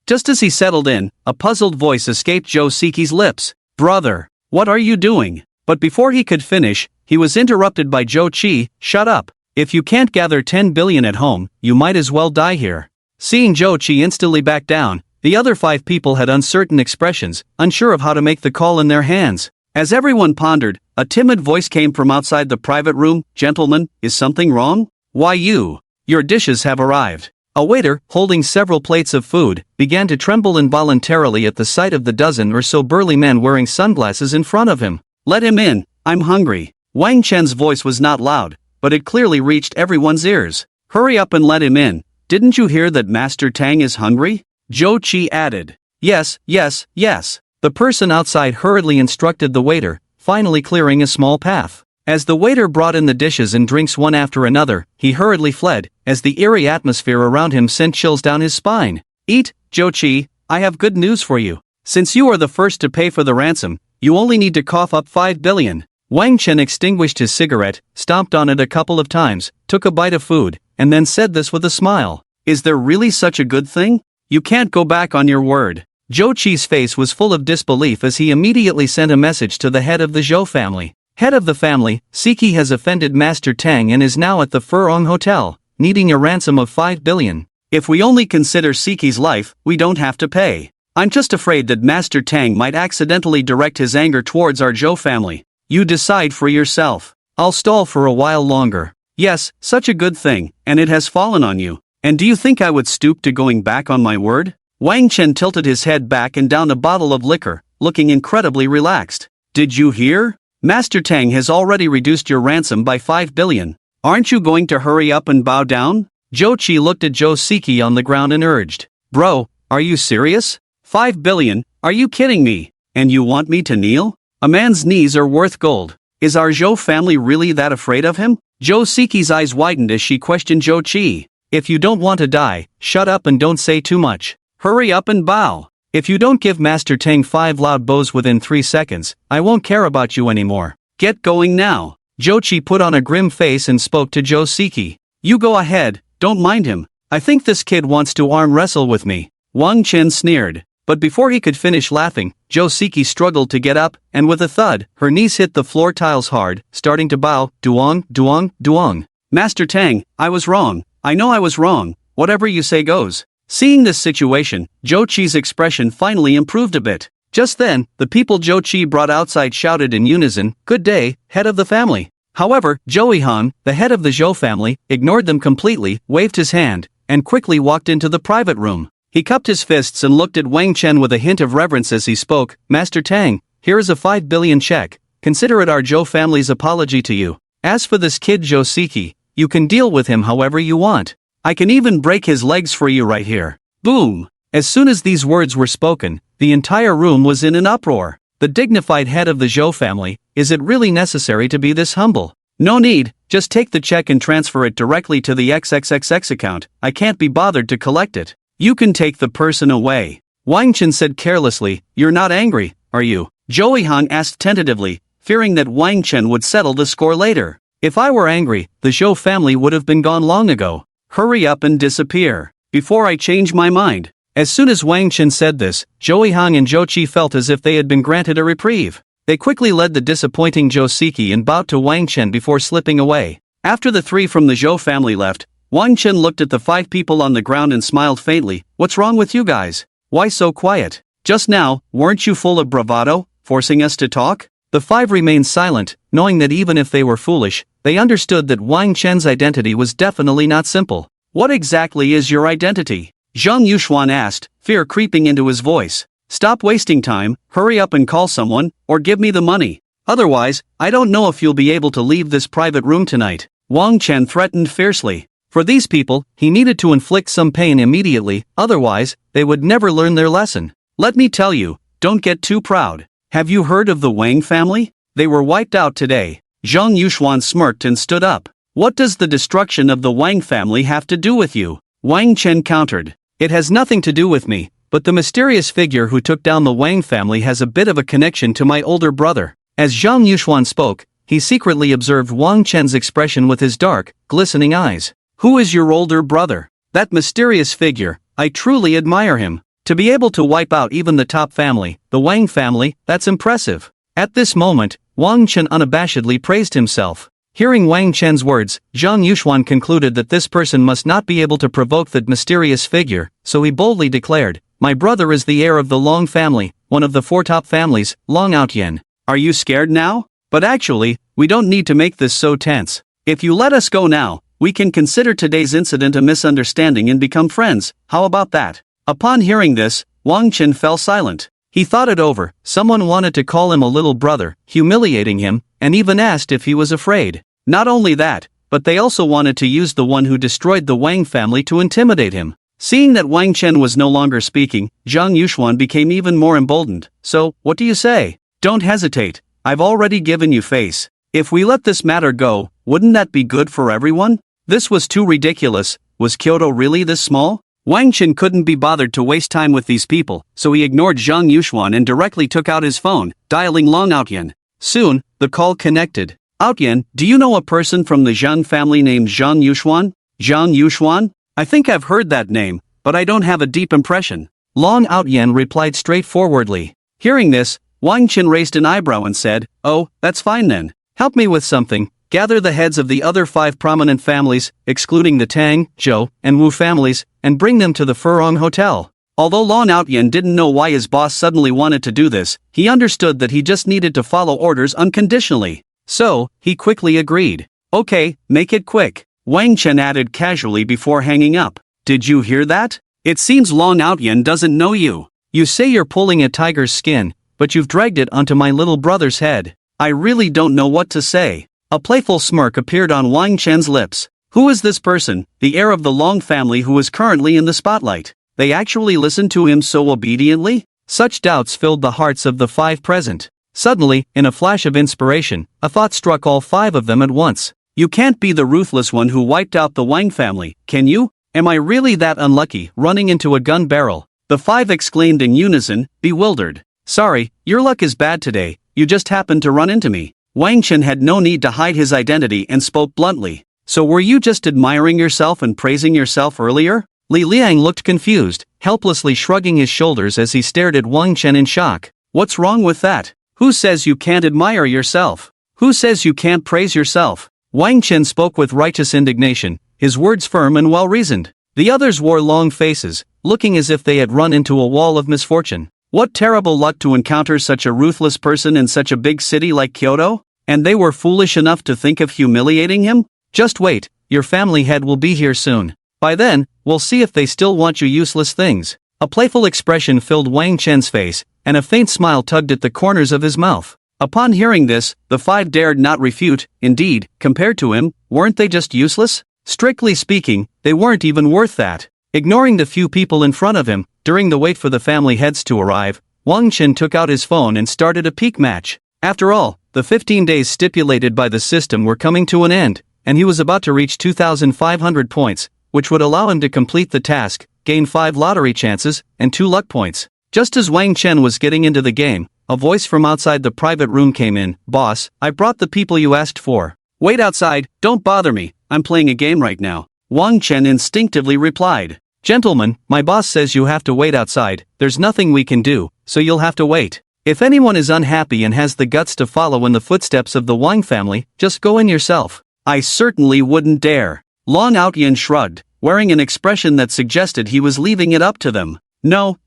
Speaker 1: Just as he settled in, a puzzled voice escaped Zhou Siki's lips. Brother, what are you doing? But before he could finish, he was interrupted by Zhou Qi, shut up. If you can't gather 10 billion at home, you might as well die here. Seeing Zhou Qi instantly back down, the other 5 people had uncertain expressions, unsure of how to make the call in their hands. As everyone pondered, a timid voice came from outside the private room, gentlemen, is something wrong? Why you? Your dishes have arrived. A waiter, holding several plates of food, began to tremble involuntarily at the sight of the dozen or so burly men wearing sunglasses in front of him. Let him in, I'm hungry. Wang Chen's voice was not loud, but it clearly reached everyone's ears. Hurry up and let him in. Didn't you hear that Master Tang is hungry? Zhou Qi added. Yes, yes, yes. The person outside hurriedly instructed the waiter, finally clearing a small path. As the waiter brought in the dishes and drinks one after another, he hurriedly fled, as the eerie atmosphere around him sent chills down his spine. Eat, Zhou Qi, I have good news for you. Since you are the first to pay for the ransom, you only need to cough up 5 billion. Wang Chen extinguished his cigarette, stomped on it a couple of times, took a bite of food, and then said this with a smile. Is there really such a good thing? You can't go back on your word. Zhou Qi's face was full of disbelief as he immediately sent a message to the head of the Zhou family. Head of the family, Siki has offended Master Tang and is now at the Furong Hotel, needing a ransom of 5 billion. If we only consider Siki's life, we don't have to pay. I'm just afraid that Master Tang might accidentally direct his anger towards our Zhou family. You decide for yourself. I'll stall for a while longer. Yes, such a good thing, and it has fallen on you. And do you think I would stoop to going back on my word? Wang Chen tilted his head back and downed a bottle of liquor, looking incredibly relaxed. Did you hear? Master Tang has already reduced your ransom by 5 billion. Aren't you going to hurry up and bow down? Zhou Qi looked at Zhou Siki on the ground and urged. Bro, are you serious? 5 billion? Are you kidding me? And you want me to kneel? A man's knees are worth gold. Is our Zhou family really that afraid of him? Zhou Siki's eyes widened as she questioned Zhou Qi. If you don't want to die, shut up and don't say too much. Hurry up and bow. If you don't give Master Tang 5 loud bows within 3 seconds, I won't care about you anymore. Get going now. Zhou Qi put on a grim face and spoke to Zhou Siki. You go ahead, don't mind him. I think this kid wants to arm wrestle with me. Wang Chen sneered. But before he could finish laughing, Zhou Siki struggled to get up, and with a thud, her knees hit the floor tiles hard, starting to bow. Duong, duong, duong. Master Tang, I was wrong. I know I was wrong. Whatever you say goes. Seeing this situation, Zhou Qi's expression finally improved a bit. Just then, the people Zhou Qi brought outside shouted in unison, Good day, head of the family. However, Zhou Yihan, the head of the Zhou family, ignored them completely, waved his hand, and quickly walked into the private room. He cupped his fists and looked at Wang Chen with a hint of reverence as he spoke. Master Tang, here is a 5 billion check. Consider it our Zhou family's apology to you. As for this kid Zhou Siki, you can deal with him however you want. I can even break his legs for you right here. Boom! As soon as these words were spoken, the entire room was in an uproar. The dignified head of the Zhou family, is it really necessary to be this humble? No need, just take the check and transfer it directly to the XXXX account. I can't be bothered to collect it. You can take the person away. Wang Chen said carelessly. You're not angry, are you? Zhou Yihan asked tentatively, fearing that Wang Chen would settle the score later. If I were angry, the Zhou family would have been gone long ago. Hurry up and disappear, before I change my mind. As soon as Wang Chen said this, Zhou Yihan and Zhou Qi felt as if they had been granted a reprieve. They quickly led the disappointing Zhou Siki and bowed to Wang Chen before slipping away. After the 3 from the Zhou family left, Wang Chen looked at the 5 people on the ground and smiled faintly. What's wrong with you guys? Why so quiet? Just now, weren't you full of bravado, forcing us to talk? The 5 remained silent, knowing that even if they were foolish, they understood that Wang Chen's identity was definitely not simple. What exactly is your identity? Zhang Yuxuan asked, fear creeping into his voice. Stop wasting time, hurry up and call someone, or give me the money. Otherwise, I don't know if you'll be able to leave this private room tonight. Wang Chen threatened fiercely. For these people, he needed to inflict some pain immediately, otherwise, they would never learn their lesson. Let me tell you, don't get too proud. Have you heard of the Wang family? They were wiped out today. Zhang Yuxuan smirked and stood up. What does the destruction of the Wang family have to do with you? Wang Chen countered. It has nothing to do with me, but the mysterious figure who took down the Wang family has a bit of a connection to my older brother. As Zhang Yuxuan spoke, he secretly observed Wang Chen's expression with his dark, glistening eyes. Who is your older brother? That mysterious figure, I truly admire him. To be able to wipe out even the top family, the Wang family, that's impressive. At this moment, Wang Chen unabashedly praised himself. Hearing Wang Chen's words, Zhang Yuxuan concluded that this person must not be able to provoke that mysterious figure, so he boldly declared, My brother is the heir of the Long family, one of the 4 top families, Long Outyen. Are you scared now? But actually, we don't need to make this so tense. If you let us go now, We can consider today's incident a misunderstanding and become friends, how about that? Upon hearing this, Wang Chen fell silent. He thought it over. Someone wanted to call him a little brother, humiliating him, and even asked if he was afraid. Not only that, but they also wanted to use the one who destroyed the Wang family to intimidate him. Seeing that Wang Chen was no longer speaking, Zhang Yuxuan became even more emboldened. So, what do you say? Don't hesitate. I've already given you face. If we let this matter go, wouldn't that be good for everyone? This was too ridiculous. Was Kyoto really this small? Wang Chen couldn't be bothered to waste time with these people, so he ignored Zhang Yuxuan and directly took out his phone, dialing Long Outyan. Soon, the call connected. Outyan, do you know a person from the Zhang family named Zhang Yuxuan? Zhang Yuxuan? I think I've heard that name, but I don't have a deep impression. Long Outyan replied straightforwardly. Hearing this, Wang Chen raised an eyebrow and said, "Oh, that's fine then. Help me with something. Gather the heads of the other 5 prominent families, excluding the Tang, Zhou, and Wu families, and bring them to the Furong Hotel." Although Long Outyan didn't know why his boss suddenly wanted to do this, he understood that he just needed to follow orders unconditionally. So, he quickly agreed. "Okay, make it quick," Wang Chen added casually before hanging up. "Did you hear that? It seems Long Outyan doesn't know you. You say you're pulling a tiger's skin, but you've dragged it onto my little brother's head. I really don't know what to say." A playful smirk appeared on Wang Chen's lips. Who is this person, the heir of the Long family who is currently in the spotlight? They actually listened to him so obediently? Such doubts filled the hearts of the 5 present. Suddenly, in a flash of inspiration, a thought struck all 5 of them at once. You can't be the ruthless one who wiped out the Wang family, can you? Am I really that unlucky, running into a gun barrel? The 5 exclaimed in unison, bewildered. Sorry, your luck is bad today, you just happened to run into me. Wang Chen had no need to hide his identity and spoke bluntly. So were you just admiring yourself and praising yourself earlier? Li Liang looked confused, helplessly shrugging his shoulders as he stared at Wang Chen in shock. What's wrong with that? Who says you can't admire yourself? Who says you can't praise yourself? Wang Chen spoke with righteous indignation, his words firm and well-reasoned. The others wore long faces, looking as if they had run into a wall of misfortune. What terrible luck to encounter such a ruthless person in such a big city like Kyoto? And they were foolish enough to think of humiliating him? Just wait, your family head will be here soon. By then, we'll see if they still want you useless things. A playful expression filled Wang Chen's face, and a faint smile tugged at the corners of his mouth. Upon hearing this, the 5 dared not refute. Indeed, compared to him, weren't they just useless? Strictly speaking, they weren't even worth that. Ignoring the few people in front of him, during the wait for the family heads to arrive, Wang Chen took out his phone and started a peek match. After all, the 15 days stipulated by the system were coming to an end, and he was about to reach 2,500 points, which would allow him to complete the task, gain 5 lottery chances, and 2 luck points. Just as Wang Chen was getting into the game, a voice from outside the private room came in. "Boss, I brought the people you asked for." "Wait outside, don't bother me, I'm playing a game right now," Wang Chen instinctively replied. "Gentlemen, my boss says you have to wait outside, there's nothing we can do, so you'll have to wait. If anyone is unhappy and has the guts to follow in the footsteps of the Wang family, just go in yourself." "I certainly wouldn't dare." Long Outyan shrugged, wearing an expression that suggested he was leaving it up to them. No,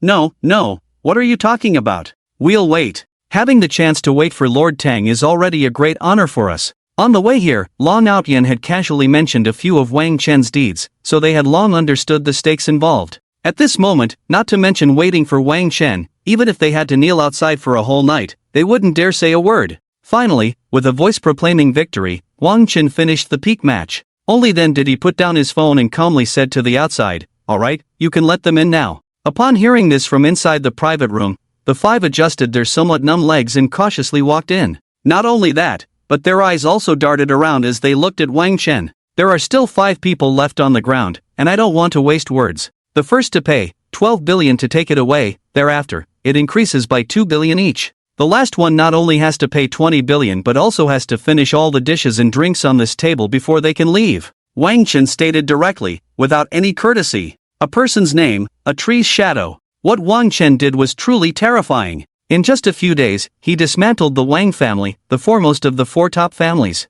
Speaker 1: what are you talking about? We'll wait. Having the chance to wait for Lord Tang is already a great honor for us. On the way here, Long Outyan had casually mentioned a few of Wang Chen's deeds, so they had long understood the stakes involved. At this moment, not to mention waiting for Wang Chen, even if they had to kneel outside for a whole night, they wouldn't dare say a word. Finally, with a voice proclaiming victory, Wang Chen finished the peak match. Only then did he put down his phone and calmly said to the outside, "Alright, you can let them in now." Upon hearing this from inside the private room, the 5 adjusted their somewhat numb legs and cautiously walked in. Not only that, but their eyes also darted around as they looked at Wang Chen. There are still 5 people left on the ground, and I don't want to waste words. The first to pay, 12 billion to take it away, thereafter, it increases by 2 billion each. The last one not only has to pay 20 billion but also has to finish all the dishes and drinks on this table before they can leave. Wang Chen stated directly, without any courtesy. A person's name, a tree's shadow. What Wang Chen did was truly terrifying. In just a few days, he dismantled the Wang family, the foremost of the 4 top families.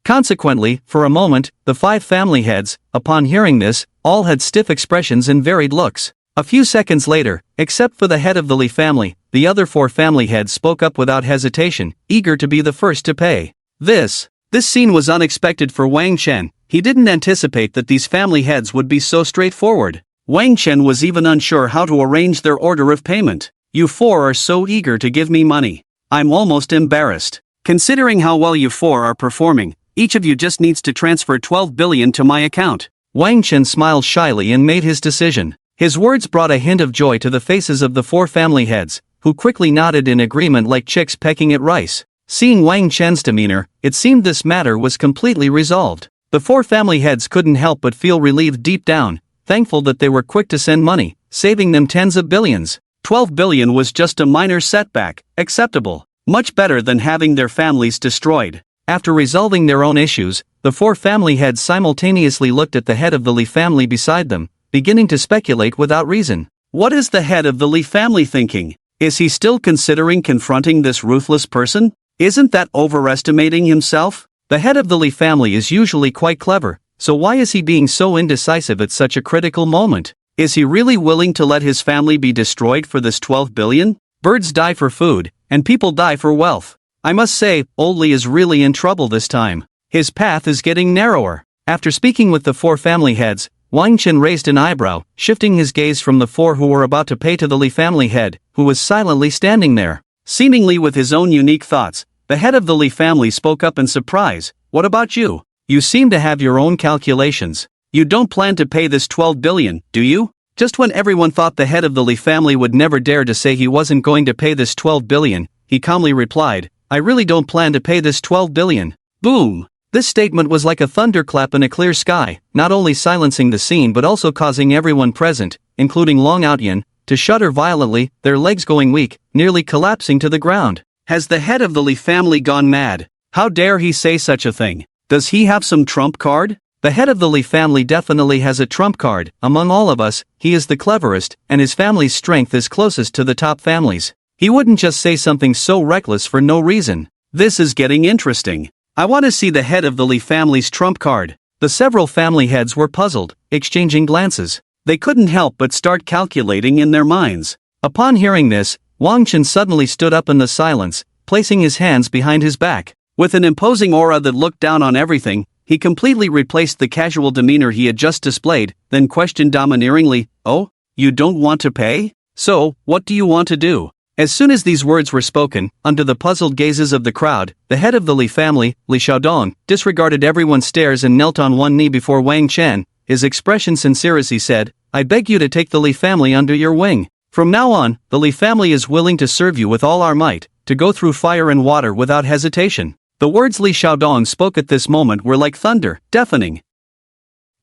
Speaker 1: Consequently, for a moment, the 5 family heads, upon hearing this, all had stiff expressions and varied looks. A few seconds later, except for the head of the Li family, the other 4 family heads spoke up without hesitation, eager to be the first to pay. This scene was unexpected for Wang Chen. He didn't anticipate that these family heads would be so straightforward. Wang Chen was even unsure how to arrange their order of payment. You four are so eager to give me money. I'm almost embarrassed. Considering how well you four are performing, each of you just needs to transfer 12 billion to my account. Wang Chen smiled shyly and made his decision. His words brought a hint of joy to the faces of the four family heads, who quickly nodded in agreement like chicks pecking at rice. Seeing Wang Chen's demeanor, it seemed this matter was completely resolved. The four family heads couldn't help but feel relieved deep down, thankful that they were quick to send money, saving them tens of billions. 12 billion was just a minor setback, acceptable. Much better than having their families destroyed. After resolving their own issues, the four family heads simultaneously looked at the head of the Li family beside them, beginning to speculate without reason. What is the head of the Li family thinking? Is he still considering confronting this ruthless person? Isn't that overestimating himself? The head of the Li family is usually quite clever, so why is he being so indecisive at such a critical moment? Is he really willing to let his family be destroyed for this 12 billion? Birds die for food, and people die for wealth. I must say, Old Li is really in trouble this time. His path is getting narrower. After speaking with the four family heads, Wang Chen raised an eyebrow, shifting his gaze from the four who were about to pay to the Li family head, who was silently standing there. Seemingly with his own unique thoughts, the head of the Li family spoke up in surprise. What about you? You seem to have your own calculations. You don't plan to pay this 12 billion, do you? Just when everyone thought the head of the Li family would never dare to say he wasn't going to pay this 12 billion, he calmly replied, I really don't plan to pay this 12 billion. Boom! This statement was like a thunderclap in a clear sky, not only silencing the scene but also causing everyone present, including Long Outyan, to shudder violently, their legs going weak, nearly collapsing to the ground. Has the head of the Li family gone mad? How dare he say such a thing? Does he have some trump card? The head of the Li family definitely has a trump card. Among all of us, he is the cleverest, and his family's strength is closest to the top families. He wouldn't just say something so reckless for no reason. This is getting interesting. I want to see the head of the Li family's trump card. The several family heads were puzzled, exchanging glances. They couldn't help but start calculating in their minds. Upon hearing this, Wang Chen suddenly stood up in the silence, placing his hands behind his back. With an imposing aura that looked down on everything, he completely replaced the casual demeanor he had just displayed, then questioned domineeringly, Oh, you don't want to pay? So, what do you want to do? As soon as these words were spoken, under the puzzled gazes of the crowd, the head of the Li family, Li Xiaodong, disregarded everyone's stares and knelt on one knee before Wang Chen. His expression sincere as he said, I beg you to take the Li family under your wing. From now on, the Li family is willing to serve you with all our might, to go through fire and water without hesitation. The words Li Xiaodong spoke at this moment were like thunder, deafening.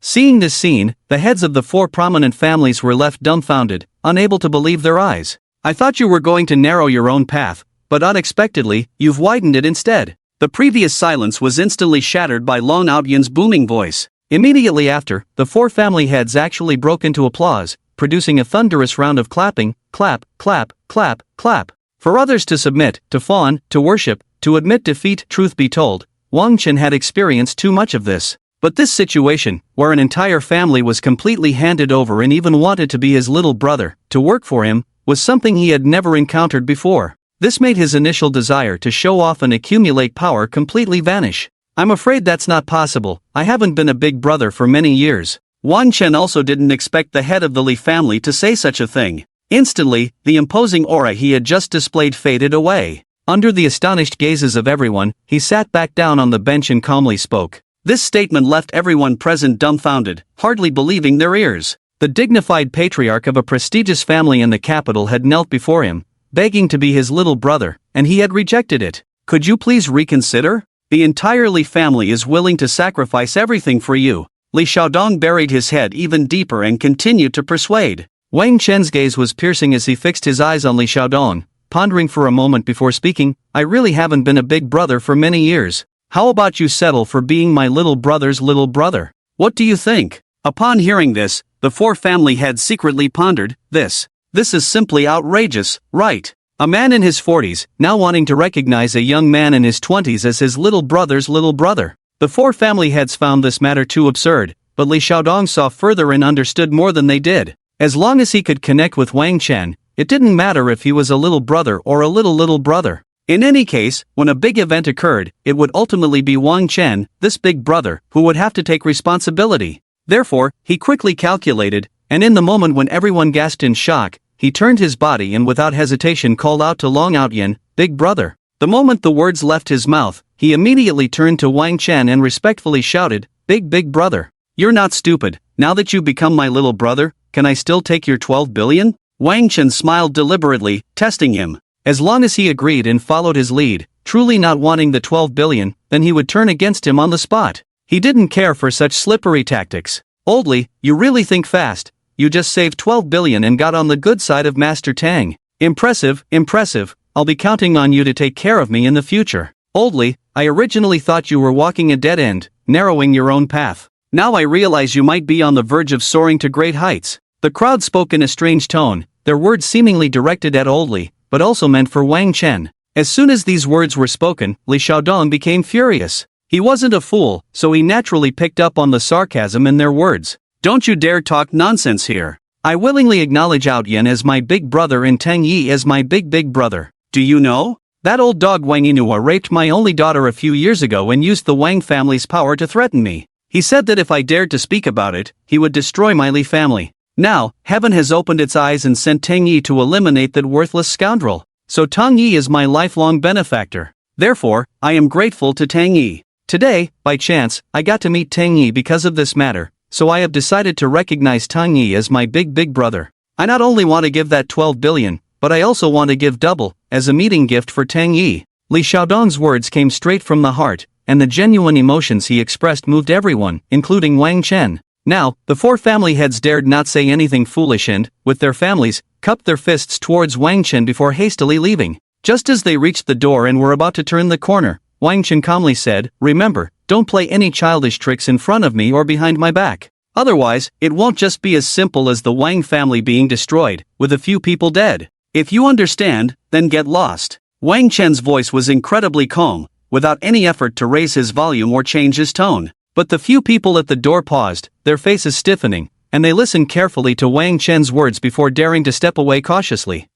Speaker 1: Seeing this scene, the heads of the four prominent families were left dumbfounded, unable to believe their eyes. I thought you were going to narrow your own path, but unexpectedly, you've widened it instead. The previous silence was instantly shattered by Long Outyan's booming voice. Immediately after, the four family heads actually broke into applause, producing a thunderous round of clapping, clap, clap, clap, clap. For others to submit, to fawn, to worship, to admit defeat. Truth be told, Wang Chen had experienced too much of this. But this situation, where an entire family was completely handed over and even wanted to be his little brother, to work for him, was something he had never encountered before. This made his initial desire to show off and accumulate power completely vanish. I'm afraid that's not possible. I haven't been a big brother for many years. Wang Chen also didn't expect the head of the Li family to say such a thing. Instantly, the imposing aura he had just displayed faded away. Under the astonished gazes of everyone, he sat back down on the bench and calmly spoke. This statement left everyone present dumbfounded, hardly believing their ears. The dignified patriarch of a prestigious family in the capital had knelt before him, begging to be his little brother, and he had rejected it. Could you please reconsider? The entire Li family is willing to sacrifice everything for you. Li Xiaodong buried his head even deeper and continued to persuade. Wang Chen's gaze was piercing as he fixed his eyes on Li Xiaodong, pondering for a moment before speaking. I really haven't been a big brother for many years. How about you settle for being my little brother's little brother? What do you think? Upon hearing this, the four family heads secretly pondered, This is simply outrageous, right? A man in his 40s, now wanting to recognize a young man in his 20s as his little brother's little brother. The four family heads found this matter too absurd, but Li Xiaodong saw further and understood more than they did. As long as he could connect with Wang Chen, it didn't matter if he was a little brother or a little brother. In any case, when a big event occurred, it would ultimately be Wang Chen, this big brother, who would have to take responsibility. Therefore, he quickly calculated, and in the moment when everyone gasped in shock, he turned his body and without hesitation called out to Long Outyan, "Big brother." The moment the words left his mouth, he immediately turned to Wang Chen and respectfully shouted, Big brother. You're not stupid, now that you've become my little brother, can I still take your 12 billion? Wang Chen smiled deliberately, testing him. As long as he agreed and followed his lead, truly not wanting the 12 billion, then he would turn against him on the spot. He didn't care for such slippery tactics. Oldly, you really think fast. You just saved 12 billion and got on the good side of Master Tang. Impressive. I'll be counting on you to take care of me in the future. Oldly, I originally thought you were walking a dead end, narrowing your own path. Now I realize you might be on the verge of soaring to great heights. The crowd spoke in a strange tone, their words seemingly directed at Oldly, but also meant for Wang Chen. As soon as these words were spoken, Li Xiaodong became furious. He wasn't a fool, so he naturally picked up on the sarcasm in their words. Don't you dare talk nonsense here. I willingly acknowledge Outyan as my big brother and Tang Yi as my big brother. Do you know? That old dog Wang Yinhua raped my only daughter a few years ago and used the Wang family's power to threaten me. He said that if I dared to speak about it, he would destroy my Li family. Now, heaven has opened its eyes and sent Tang Yi to eliminate that worthless scoundrel. So Tang Yi is my lifelong benefactor. Therefore, I am grateful to Tang Yi. Today, by chance, I got to meet Tang Yi because of this matter, so I have decided to recognize Tang Yi as my big brother. I not only want to give that 12 billion, but I also want to give double, as a meeting gift for Tang Yi. Li Xiaodong's words came straight from the heart, and the genuine emotions he expressed moved everyone, including Wang Chen. Now, the four family heads dared not say anything foolish and, with their families, cupped their fists towards Wang Chen before hastily leaving. Just as they reached the door and were about to turn the corner, Wang Chen calmly said, "Remember, don't play any childish tricks in front of me or behind my back. Otherwise, it won't just be as simple as the Wang family being destroyed, with a few people dead. If you understand, then get lost." Wang Chen's voice was incredibly calm, without any effort to raise his volume or change his tone. But the few people at the door paused, their faces stiffening, and they listened carefully to Wang Chen's words before daring to step away cautiously.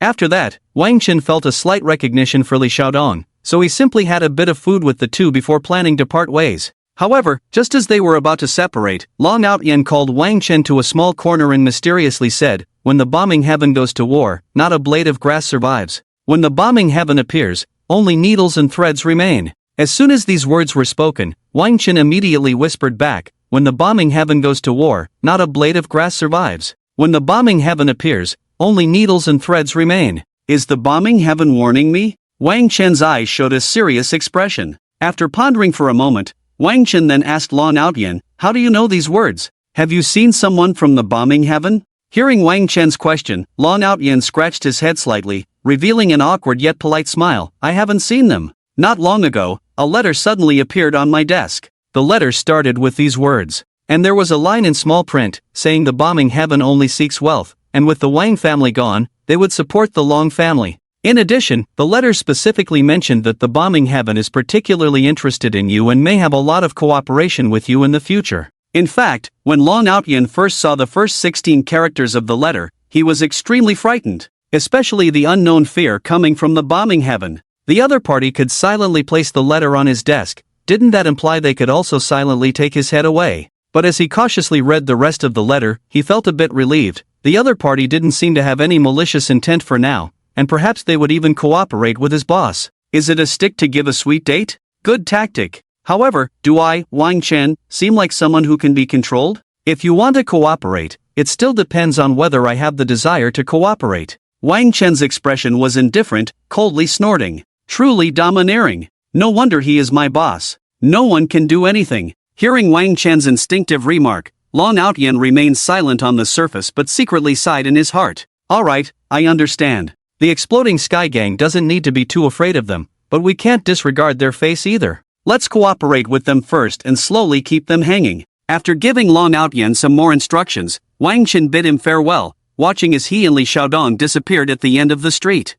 Speaker 1: After that, Wang Chen felt a slight recognition for Li Xiaodong, so he simply had a bit of food with the two before planning to part ways. However, just as they were about to separate, Long Outyan called Wang Chen to a small corner and mysteriously said, "When the bombing heaven goes to war, not a blade of grass survives. When the bombing heaven appears, only needles and threads remain." As soon as these words were spoken, Wang Chen immediately whispered back, "When the bombing heaven goes to war, not a blade of grass survives. When the bombing heaven appears, only needles and threads remain." Is the bombing heaven warning me? Wang Chen's eyes showed a serious expression. After pondering for a moment, Wang Chen then asked Long Outyan, "How do you know these words? Have you seen someone from the bombing heaven?" Hearing Wang Chen's question, Long Outyan scratched his head slightly, revealing an awkward yet polite smile. "I haven't seen them. Not long ago, a letter suddenly appeared on my desk. The letter started with these words. And there was a line in small print, saying the bombing heaven only seeks wealth, and with the Wang family gone, they would support the Long family. In addition, the letter specifically mentioned that the bombing heaven is particularly interested in you and may have a lot of cooperation with you in the future." In fact, when Long Outyan first saw the first 16 characters of the letter, he was extremely frightened, especially the unknown fear coming from the bombing heaven. The other party could silently place the letter on his desk. Didn't that imply they could also silently take his head away? But as he cautiously read the rest of the letter, he felt a bit relieved. The other party didn't seem to have any malicious intent for now, and perhaps they would even cooperate with his boss. Is it a stick to give a sweet date? Good tactic. However, do I, Wang Chen, seem like someone who can be controlled? If you want to cooperate, it still depends on whether I have the desire to cooperate. Wang Chen's expression was indifferent, coldly snorting. Truly domineering. No wonder he is my boss. No one can do anything. Hearing Wang Chen's instinctive remark, Long Outyan remained silent on the surface but secretly sighed in his heart. Alright, I understand. The exploding Sky Gang doesn't need to be too afraid of them, but we can't disregard their face either. Let's cooperate with them first and slowly keep them hanging. After giving Long Outyan some more instructions, Wang Chen bid him farewell, watching as he and Li Xiaodong disappeared at the end of the street.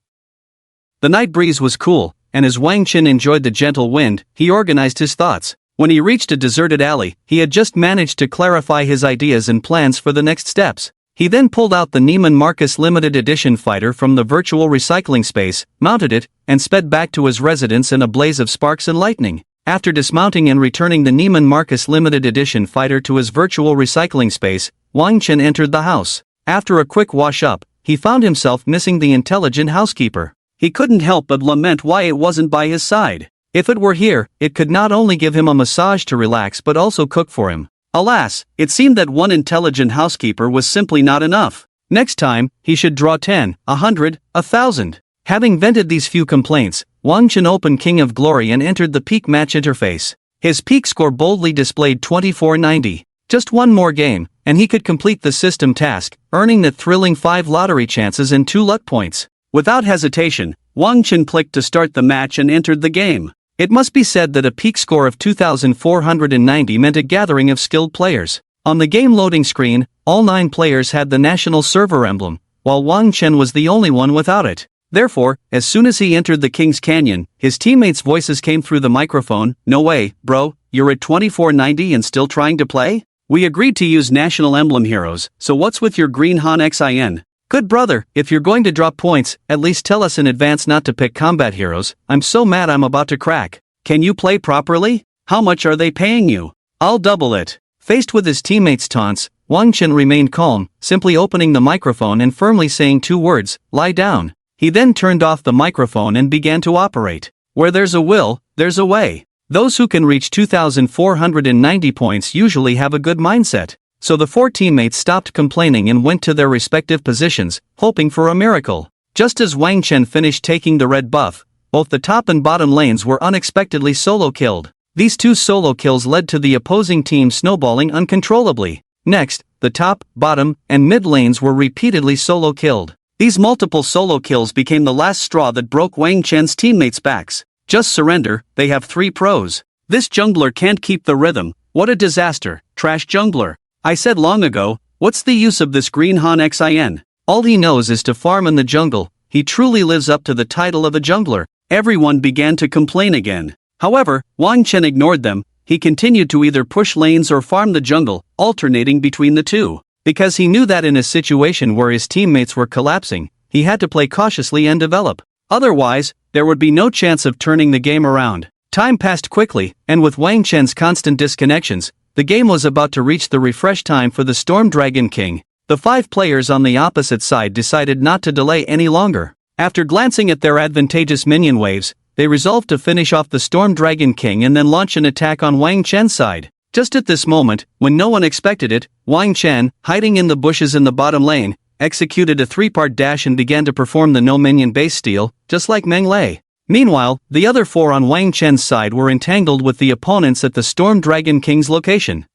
Speaker 1: The night breeze was cool, and as Wang Chen enjoyed the gentle wind, he organized his thoughts. When he reached a deserted alley, he had just managed to clarify his ideas and plans for the next steps. He then pulled out the Neiman Marcus limited edition fighter from the virtual recycling space, mounted it, and sped back to his residence in a blaze of sparks and lightning. After dismounting and returning the Neiman Marcus limited edition fighter to his virtual recycling space, Wang Chen entered the house. After a quick wash-up, he found himself missing the intelligent housekeeper. He couldn't help but lament why it wasn't by his side. If it were here, it could not only give him a massage to relax but also cook for him. Alas, it seemed that one intelligent housekeeper was simply not enough. Next time, he should draw 10, 100, 1,000. Having vented these few complaints, Wang Chen opened King of Glory and entered the peak match interface. His peak score boldly displayed 2490. Just one more game, and he could complete the system task, earning the thrilling 5 lottery chances and 2 luck points. Without hesitation, Wang Chen clicked to start the match and entered the game. It must be said that a peak score of 2,490 meant a gathering of skilled players. On the game loading screen, all 9 players had the national server emblem, while Wang Chen was the only one without it. Therefore, as soon as he entered the King's Canyon, his teammates' voices came through the microphone. "No way, bro, you're at 2490 and still trying to play? We agreed to use national emblem heroes, so what's with your green Han Xin? Good brother, if you're going to drop points, at least tell us in advance not to pick combat heroes. I'm so mad I'm about to crack. Can you play properly? How much are they paying you? I'll double it." Faced with his teammates' taunts, Wang Chen remained calm, simply opening the microphone and firmly saying 2 words, "Lie down." He then turned off the microphone and began to operate. Where there's a will, there's a way. Those who can reach 2,490 points usually have a good mindset. So the 4 teammates stopped complaining and went to their respective positions, hoping for a miracle. Just as Wang Chen finished taking the red buff, both the top and bottom lanes were unexpectedly solo killed. These 2 solo kills led to the opposing team snowballing uncontrollably. Next, the top, bottom, and mid lanes were repeatedly solo killed. These multiple solo kills became the last straw that broke Wang Chen's teammates' backs. Just surrender, they have 3 pros. This jungler can't keep the rhythm. What a disaster, trash jungler. I said long ago, what's the use of this green Han Xin? All he knows is to farm in the jungle. He truly lives up to the title of a jungler. Everyone began to complain again. However, Wang Chen ignored them. He continued to either push lanes or farm the jungle, alternating between the two. Because he knew that in a situation where his teammates were collapsing, he had to play cautiously and develop. Otherwise, there would be no chance of turning the game around. Time passed quickly, and with Wang Chen's constant disconnections, the game was about to reach the refresh time for the Storm Dragon King. The 5 players on the opposite side decided not to delay any longer. After glancing at their advantageous minion waves, they resolved to finish off the Storm Dragon King and then launch an attack on Wang Chen's side. Just at this moment, when no one expected it, Wang Chen, hiding in the bushes in the bottom lane, executed a 3-part dash and began to perform the no-minion base steal, just like Meng Lei. Meanwhile, the other 4 on Wang Chen's side were entangled with the opponents at the Storm Dragon King's location.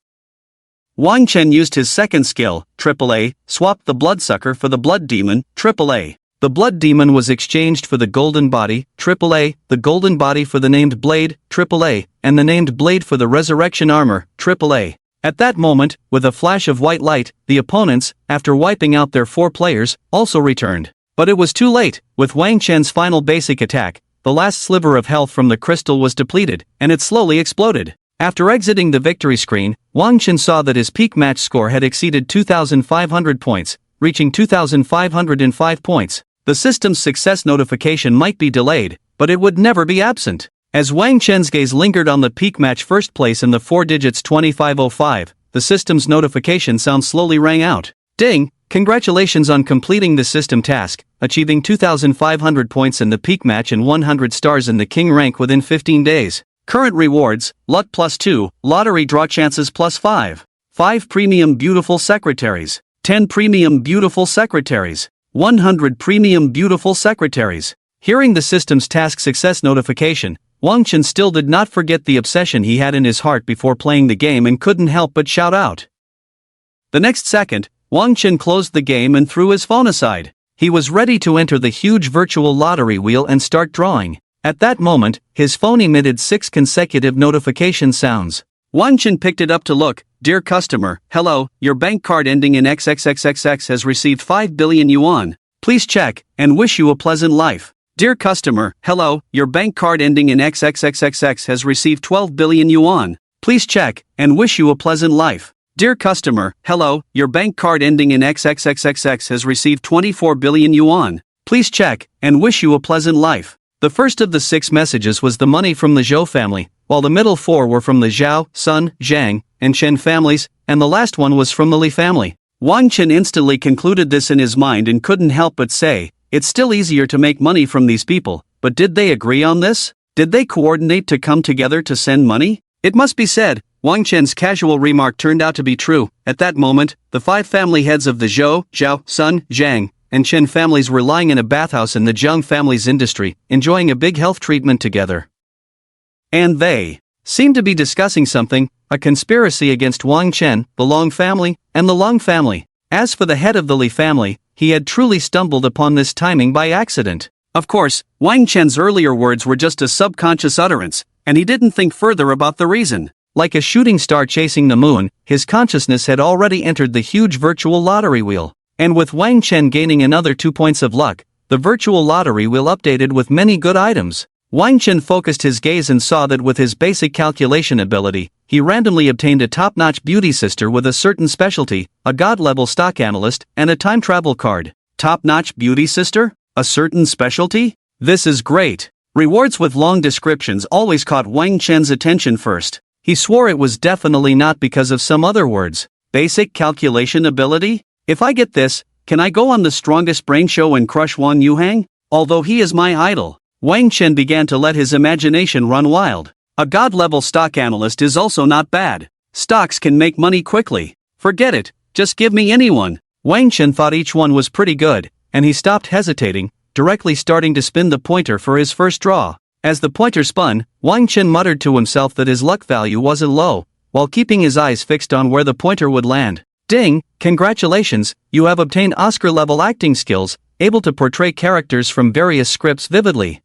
Speaker 1: Wang Chen used his second skill, AAA, swapped the Bloodsucker for the Blood Demon, AAA. The Blood Demon was exchanged for the Golden Body, AAA, the Golden Body for the named Blade, AAA, and the named Blade for the Resurrection Armor, AAA. At that moment, with a flash of white light, the opponents, after wiping out their 4 players, also returned. But it was too late. With Wang Chen's final basic attack, the last sliver of health from the crystal was depleted, and it slowly exploded. After exiting the victory screen, Wang Chen saw that his peak match score had exceeded 2,500 points, reaching 2,505 points. The system's success notification might be delayed, but it would never be absent. As Wang Chen's gaze lingered on the peak match first place in the 4 digits 2505, the system's notification sound slowly rang out. Ding! Congratulations on completing the system task, achieving 2,500 points in the peak match and 100 stars in the king rank within 15 days. Current rewards, luck +2, lottery draw chances +5. 5 premium beautiful secretaries. 10 premium beautiful secretaries. 100 premium beautiful secretaries. Hearing the system's task success notification, Wang Chen still did not forget the obsession he had in his heart before playing the game and couldn't help but shout out. The next second, Wang Chen closed the game and threw his phone aside. He was ready to enter the huge virtual lottery wheel and start drawing. At that moment, his phone emitted 6 consecutive notification sounds. Wang Chen picked it up to look. Dear customer, hello, your bank card ending in XXXXX has received 5 billion yuan. Please check, and wish you a pleasant life. Dear customer, hello, your bank card ending in XXXXX has received 12 billion yuan. Please check, and wish you a pleasant life. Dear customer, hello, your bank card ending in XXXXX has received 24 billion yuan. Please check, and wish you a pleasant life. The first of the 6 messages was the money from the Zhou family, while the middle 4 were from the Zhao, Sun, Zhang, and Chen families, and the last one was from the Li family. Wang Chen instantly concluded this in his mind and couldn't help but say, it's still easier to make money from these people, but did they agree on this? Did they coordinate to come together to send money? It must be said, Wang Chen's casual remark turned out to be true. At that moment, the 5 family heads of the Zhou, Zhao, Sun, Zhang, and Chen families were lying in a bathhouse in the Zhang family's industry, enjoying a big health treatment together. And they seemed to be discussing something, a conspiracy against Wang Chen, the Long family, and the Long family. As for the head of the Li family, he had truly stumbled upon this timing by accident. Of course, Wang Chen's earlier words were just a subconscious utterance, and he didn't think further about the reason. Like a shooting star chasing the moon, his consciousness had already entered the huge virtual lottery wheel. And with Wang Chen gaining another 2 points of luck, the virtual lottery wheel updated with many good items. Wang Chen focused his gaze and saw that with his basic calculation ability, he randomly obtained a top-notch beauty sister with a certain specialty, a god-level stock analyst, and a time travel card. Top-notch beauty sister? A certain specialty? This is great. Rewards with long descriptions always caught Wang Chen's attention first. He swore it was definitely not because of some other words. Basic calculation ability? If I get this, can I go on the strongest brain show and crush Wang Yuhang? Although he is my idol. Wang Chen began to let his imagination run wild. A god-level stock analyst is also not bad. Stocks can make money quickly. Forget it, just give me anyone. Wang Chen thought each one was pretty good, and he stopped hesitating, directly starting to spin the pointer for his first draw. As the pointer spun, Wang Chen muttered to himself that his luck value wasn't low, while keeping his eyes fixed on where the pointer would land. Ding! Congratulations, you have obtained Oscar-level acting skills, able to portray characters from various scripts vividly.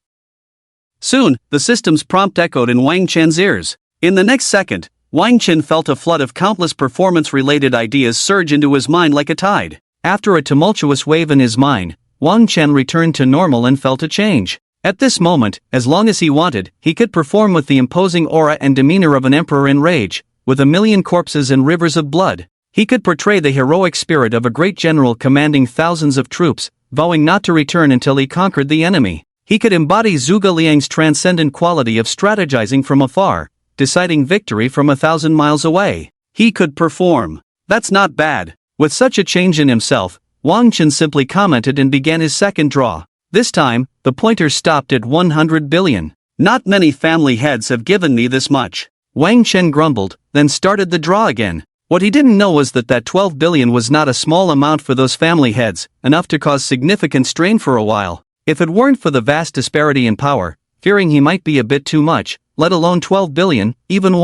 Speaker 1: Soon, the system's prompt echoed in Wang Chen's ears. In the next second, Wang Chen felt a flood of countless performance-related ideas surge into his mind like a tide. After a tumultuous wave in his mind, Wang Chen returned to normal and felt a change. At this moment, as long as he wanted, he could perform with the imposing aura and demeanor of an emperor in rage, with a million corpses and rivers of blood. He could portray the heroic spirit of a great general commanding thousands of troops, vowing not to return until he conquered the enemy. He could embody Zhuge Liang's transcendent quality of strategizing from afar, deciding victory from 1,000 miles away. He could perform. That's not bad. With such a change in himself, Wang Chen simply commented and began his second draw. This time, the pointer stopped at 100 billion. Not many family heads have given me this much. Wang Chen grumbled, then started the draw again. What he didn't know was that 12 billion was not a small amount for those family heads, enough to cause significant strain for a while. If it weren't for the vast disparity in power, fearing he might be a bit too much, let alone 12 billion, even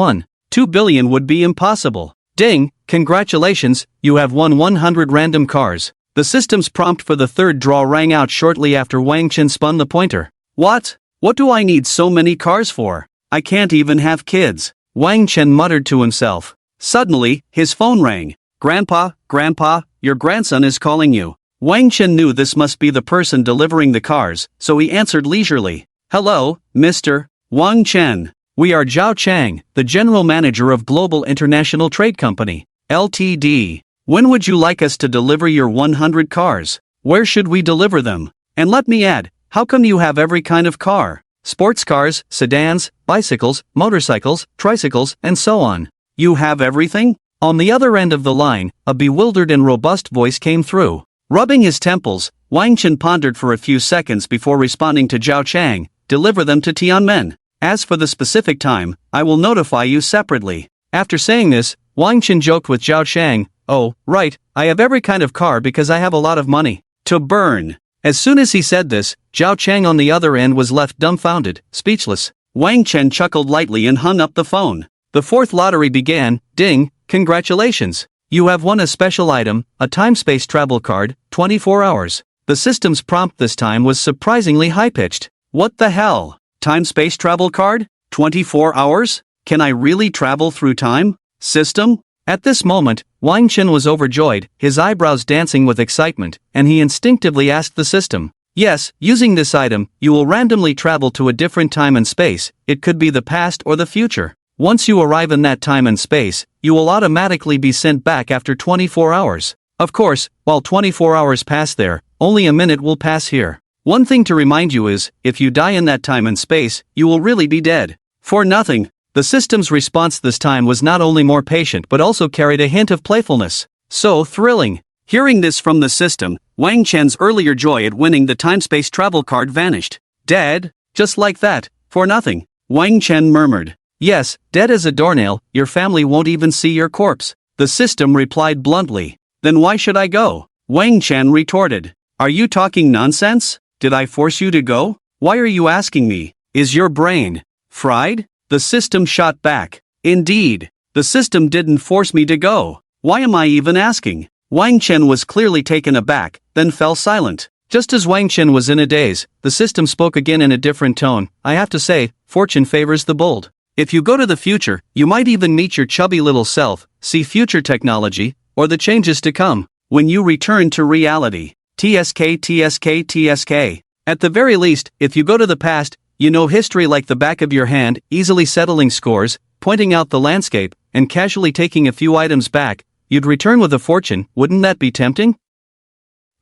Speaker 1: 2 billion would be impossible. Ding! Congratulations, you have won 100 random cars. The system's prompt for the third draw rang out shortly after Wang Chen spun the pointer. What? What do I need so many cars for? I can't even have kids. Wang Chen muttered to himself. Suddenly, his phone rang. Grandpa, your grandson is calling you. Wang Chen knew this must be the person delivering the cars, so he answered leisurely. Hello, Mr. Wang Chen. We are Zhao Chang, the general manager of Global International Trade Company, Ltd. When would you like us to deliver your 100 cars? Where should we deliver them? And let me add, how come you have every kind of car? Sports cars, sedans, bicycles, motorcycles, tricycles, and so on. You have everything? On the other end of the line, a bewildered and robust voice came through. Rubbing his temples, Wang Chen pondered for a few seconds before responding to Zhao Chang, deliver them to Tianmen. As for the specific time, I will notify you separately. After saying this, Wang Chen joked with Zhao Chang, oh, right, I have every kind of car because I have a lot of money to burn. As soon as he said this, Zhao Chang on the other end was left dumbfounded, speechless. Wang Chen chuckled lightly and hung up the phone. The fourth lottery began. Ding, congratulations. You have won a special item, a time-space travel card, 24 hours. The system's prompt this time was surprisingly high-pitched. What the hell? Time-space travel card? 24 hours? Can I really travel through time? System? At this moment, Wang Chen was overjoyed, his eyebrows dancing with excitement, and he instinctively asked the system. Yes, using this item, you will randomly travel to a different time and space. It could be the past or the future. Once you arrive in that time and space, you will automatically be sent back after 24 hours. Of course, while 24 hours pass there, only a minute will pass here. One thing to remind you is, if you die in that time and space, you will really be dead. For nothing. The system's response this time was not only more patient but also carried a hint of playfulness. So thrilling. Hearing this from the system, Wang Chen's earlier joy at winning the time-space travel card vanished. Dead? Just like that, for nothing. Wang Chen murmured. Yes, dead as a doornail, your family won't even see your corpse. The system replied bluntly. Then why should I go? Wang Chen retorted. Are you talking nonsense? Did I force you to go? Why are you asking me? Is your brain fried? The system shot back. Indeed. The system didn't force me to go. Why am I even asking? Wang Chen was clearly taken aback, then fell silent. Just as Wang Chen was in a daze, the system spoke again in a different tone. I have to say, fortune favors the bold. If you go to the future, you might even meet your chubby little self, see future technology, or the changes to come. When you return to reality. TSK TSK TSK. At the very least, if you go to the past, you know history like the back of your hand, easily settling scores, pointing out the landscape, and casually taking a few items back, you'd return with a fortune. Wouldn't that be tempting?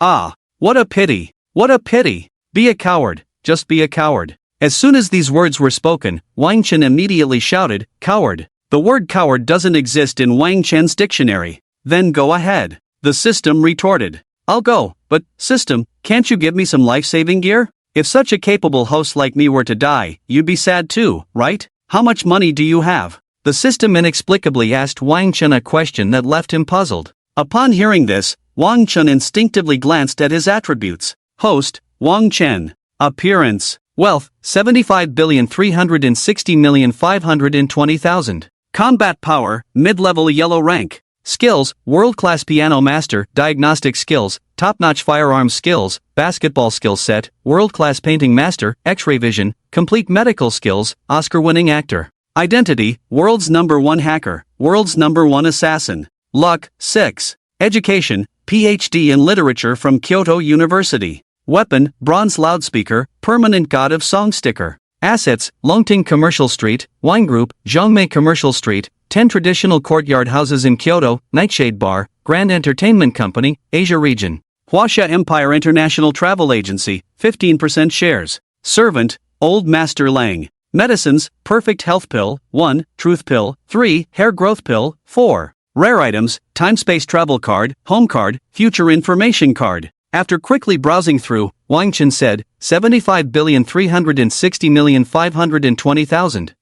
Speaker 1: Ah, what a pity. What a pity. Be a coward, just be a coward. As soon as these words were spoken, Wang Chen immediately shouted, coward. The word coward doesn't exist in Wang Chen's dictionary. Then go ahead. The system retorted. I'll go, but, system, can't you give me some life-saving gear? If such a capable host like me were to die, you'd be sad too, right? How much money do you have? The system inexplicably asked Wang Chen a question that left him puzzled. Upon hearing this, Wang Chen instinctively glanced at his attributes. Host, Wang Chen. Appearance. Wealth, 75,360,520,000. Combat power, mid-level yellow rank. Skills, world-class piano master, diagnostic skills, top-notch firearms skills, basketball skill set, world-class painting master, X-ray vision, complete medical skills, Oscar-winning actor. Identity, world's #1 hacker, world's #1 assassin. Luck, 6. Education, PhD in literature from Kyoto University. Weapon, bronze loudspeaker, permanent god of song sticker. Assets, Longting Commercial Street, Wine Group, Zhongmei Commercial Street, 10 traditional courtyard houses in Kyoto, Nightshade Bar, Grand Entertainment Company, Asia Region. Huaxia Empire International Travel Agency, 15% shares. Servant, Old Master Lang. Medicines, Perfect Health Pill, 1, Truth Pill, 3, Hair Growth Pill, 4. Rare items, Time-Space Travel Card, Home Card, Future Information Card. After quickly browsing through, Wang Chen said, 75,360,520,000.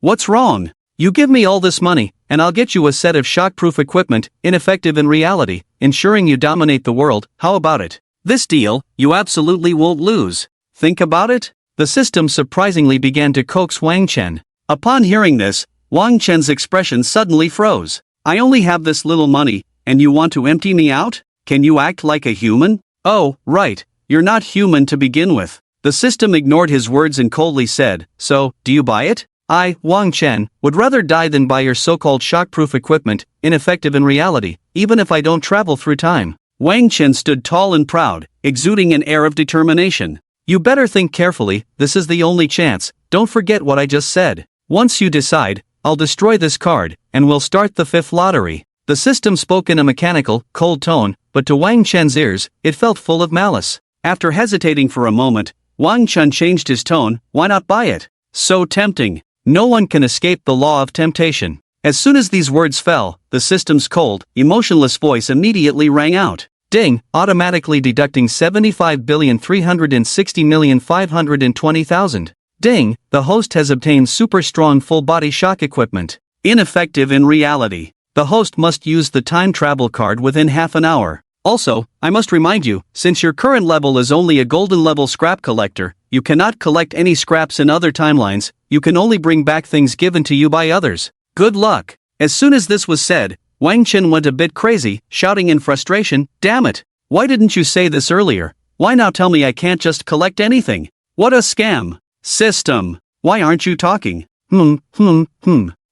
Speaker 1: What's wrong? You give me all this money, and I'll get you a set of shockproof equipment, ineffective in reality, ensuring you dominate the world. How about it? This deal, you absolutely won't lose. Think about it? The system surprisingly began to coax Wang Chen. Upon hearing this, Wang Chen's expression suddenly froze. I only have this little money, and you want to empty me out? Can you act like a human? Oh, right, you're not human to begin with. The system ignored his words and coldly said, so, do you buy it? I, Wang Chen, would rather die than buy your so-called shockproof equipment, ineffective in reality, even if I don't travel through time. Wang Chen stood tall and proud, exuding an air of determination. You better think carefully, this is the only chance, don't forget what I just said. Once you decide, I'll destroy this card, and we'll start the 5th lottery. The system spoke in a mechanical, cold tone, but to Wang Chen's ears, it felt full of malice. After hesitating for a moment, Wang Chen changed his tone. Why not buy it? So tempting. No one can escape the law of temptation. As soon as these words fell, the system's cold, emotionless voice immediately rang out. Ding, automatically deducting 75,360,520,000. Ding, the host has obtained super strong full-body shock equipment. Ineffective in reality. The host must use the time travel card within half an hour. Also, I must remind you, since your current level is only a golden level scrap collector, you cannot collect any scraps in other timelines, you can only bring back things given to you by others. Good luck. As soon as this was said, Wang Chen went a bit crazy, shouting in frustration, damn it! Why didn't you say this earlier? Why now tell me I can't just collect anything? What a scam! System! Why aren't you talking?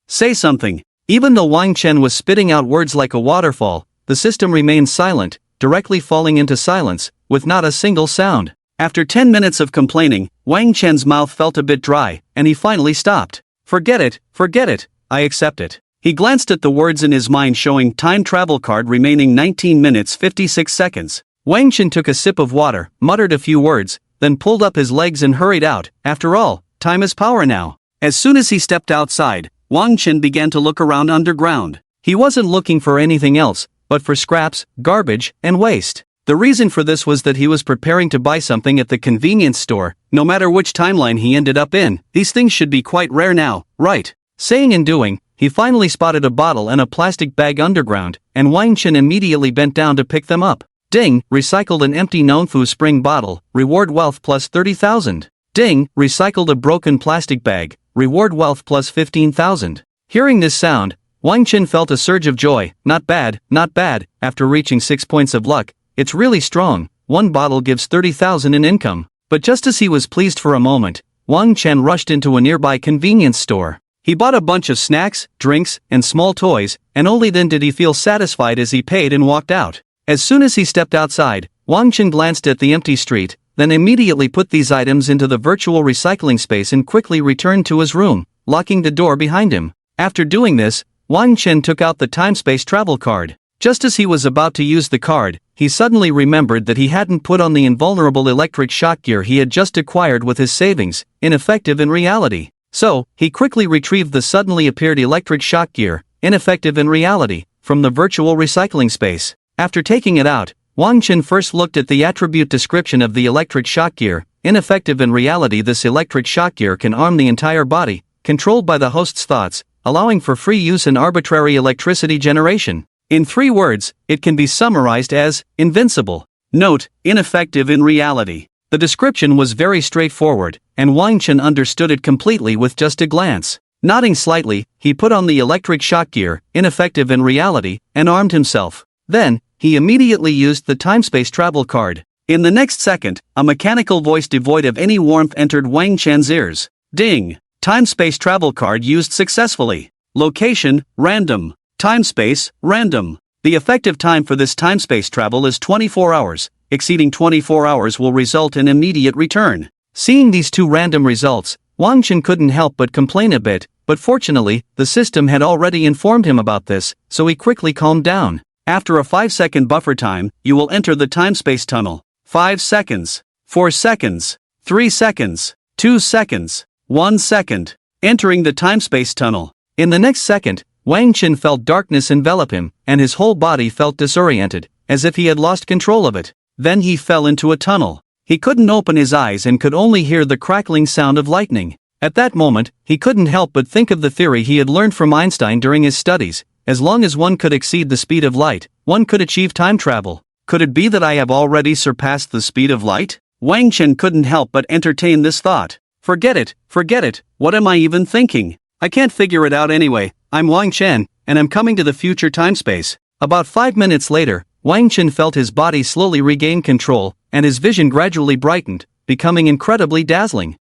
Speaker 1: Say something. Even though Wang Chen was spitting out words like a waterfall, the system remained silent, directly falling into silence, with not a single sound. After 10 minutes of complaining, Wang Chen's mouth felt a bit dry, and he finally stopped. Forget it, I accept it. He glanced at the words in his mind showing time travel card remaining 19 minutes 56 seconds. Wang Chen took a sip of water, muttered a few words, then pulled up his legs and hurried out. After all, time is power now. As soon as he stepped outside, Wang Chen began to look around underground. He wasn't looking for anything else, but for scraps, garbage, and waste. The reason for this was that he was preparing to buy something at the convenience store. No matter which timeline he ended up in, these things should be quite rare now, right? Saying and doing, he finally spotted a bottle and a plastic bag underground, and Wang Chen immediately bent down to pick them up. Ding, recycled an empty Nongfu spring bottle, reward wealth plus 30,000. Ding, recycled a broken plastic bag, reward wealth plus 15,000. Hearing this sound, Wang Chen felt a surge of joy. Not bad, not bad. After reaching 6 points of luck, it's really strong. One bottle gives 30,000 in income. But just as he was pleased for a moment, Wang Chen rushed into a nearby convenience store. He bought a bunch of snacks, drinks, and small toys, and only then did he feel satisfied as he paid and walked out. As soon as he stepped outside, Wang Chen glanced at the empty street, then immediately put these items into the virtual recycling space and quickly returned to his room, locking the door behind him. After doing this, Wang Chen took out the time-space travel card. Just as he was about to use the card, he suddenly remembered that he hadn't put on the invulnerable electric shock gear he had just acquired with his savings, ineffective in reality. So, he quickly retrieved the suddenly appeared electric shock gear, ineffective in reality, from the virtual recycling space. After taking it out, Wang Chen first looked at the attribute description of the electric shock gear. Ineffective in reality. This electric shock gear can arm the entire body, controlled by the host's thoughts, allowing for free use and arbitrary electricity generation. In 3 words, it can be summarized as invincible. Note, ineffective in reality. The description was very straightforward, and Wang Chen understood it completely with just a glance. Nodding slightly, he put on the electric shock gear, ineffective in reality, and armed himself. Then, he immediately used the time-space travel card. In the next second, a mechanical voice devoid of any warmth entered Wang Chen's ears. Ding! Time-space travel card used successfully. Location, random. Time-space, random. The effective time for this time-space travel is 24 hours. Exceeding 24 hours will result in immediate return. Seeing these 2 random results, Wang Chen couldn't help but complain a bit, but fortunately, the system had already informed him about this, so he quickly calmed down. After a 5-second buffer time, you will enter the time-space tunnel. 5 seconds. 4 seconds. 3 seconds. 2 seconds. 1 second. Entering the time-space tunnel. In the next second, Wang Chen felt darkness envelop him, and his whole body felt disoriented, as if he had lost control of it. Then he fell into a tunnel. He couldn't open his eyes and could only hear the crackling sound of lightning. At that moment, he couldn't help but think of the theory he had learned from Einstein during his studies. As long as one could exceed the speed of light, one could achieve time travel. Could it be that I have already surpassed the speed of light? Wang Chen couldn't help but entertain this thought. Forget it, what am I even thinking? I can't figure it out anyway. I'm Wang Chen, and I'm coming to the future time-space. About 5 minutes later, Wang Chen felt his body slowly regain control, and his vision gradually brightened, becoming incredibly dazzling.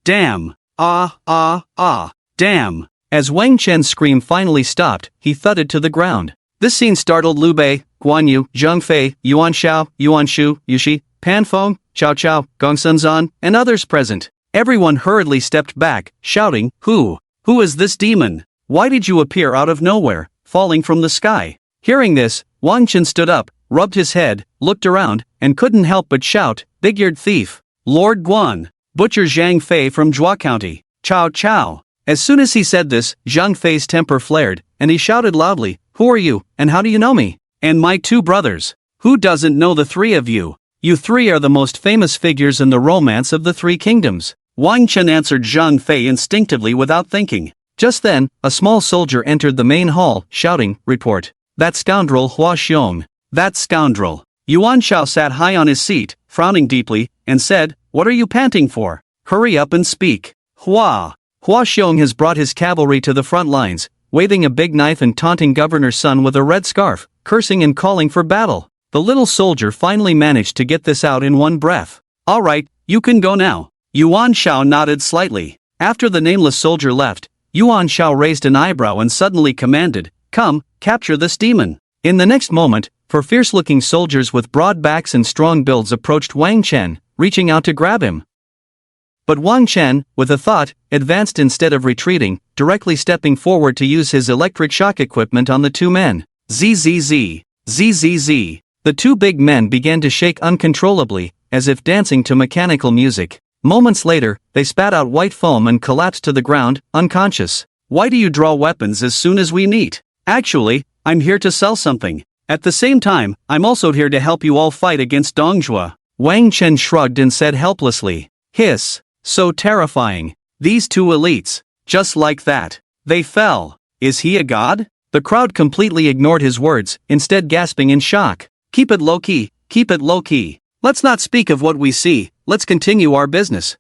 Speaker 1: Damn. Damn. As Wang Chen's scream finally stopped, he thudded to the ground. This scene startled Liu Bei, Guan Yu, Zheng Fei, Yuan Shao, Yuan Shu, Yuxi, Pan Feng, Chao Chao, Gong Shenzan, and others present. Everyone hurriedly stepped back, shouting, Who is this demon? Why did you appear out of nowhere, falling from the sky? Hearing this, Wang Chen stood up, rubbed his head, looked around, and couldn't help but shout, Big-eared thief! Lord Guan! Butcher Zhang Fei from Zhua County! Chao Chao! As soon as he said this, Zhang Fei's temper flared, and he shouted loudly, Who are you, and how do you know me? And my 2 brothers. Who doesn't know the 3 of you? You 3 are the most famous figures in the romance of the 3 kingdoms. Wang Chen answered Zhang Fei instinctively without thinking. Just then, a small soldier entered the main hall, shouting, Report. That scoundrel Hua Xiong. That scoundrel. Yuan Shao sat high on his seat, frowning deeply, and said, What are you panting for? Hurry up and speak. Hua Xiong has brought his cavalry to the front lines, waving a big knife and taunting Governor's son with a red scarf, cursing and calling for battle. The little soldier finally managed to get this out in one breath. All right, you can go now. Yuan Shao nodded slightly. After the nameless soldier left, Yuan Shao raised an eyebrow and suddenly commanded, Come, capture this demon. In the next moment, 4 fierce-looking soldiers with broad backs and strong builds approached Wang Chen, reaching out to grab him. But Wang Chen, with a thought, advanced instead of retreating, directly stepping forward to use his electric shock equipment on the two men. Zzz. Zzz. The two big men began to shake uncontrollably, as if dancing to mechanical music. Moments later, they spat out white foam and collapsed to the ground, unconscious. Why do you draw weapons as soon as we meet? Actually, I'm here to sell something. At the same time, I'm also here to help you all fight against Dongjua. Wang Chen shrugged and said helplessly. Hiss. So terrifying. These two elites. Just like that. They fell. Is he a god? The crowd completely ignored his words, instead gasping in shock. Keep it low-key, keep it low-key. Let's not speak of what we see, let's continue our business.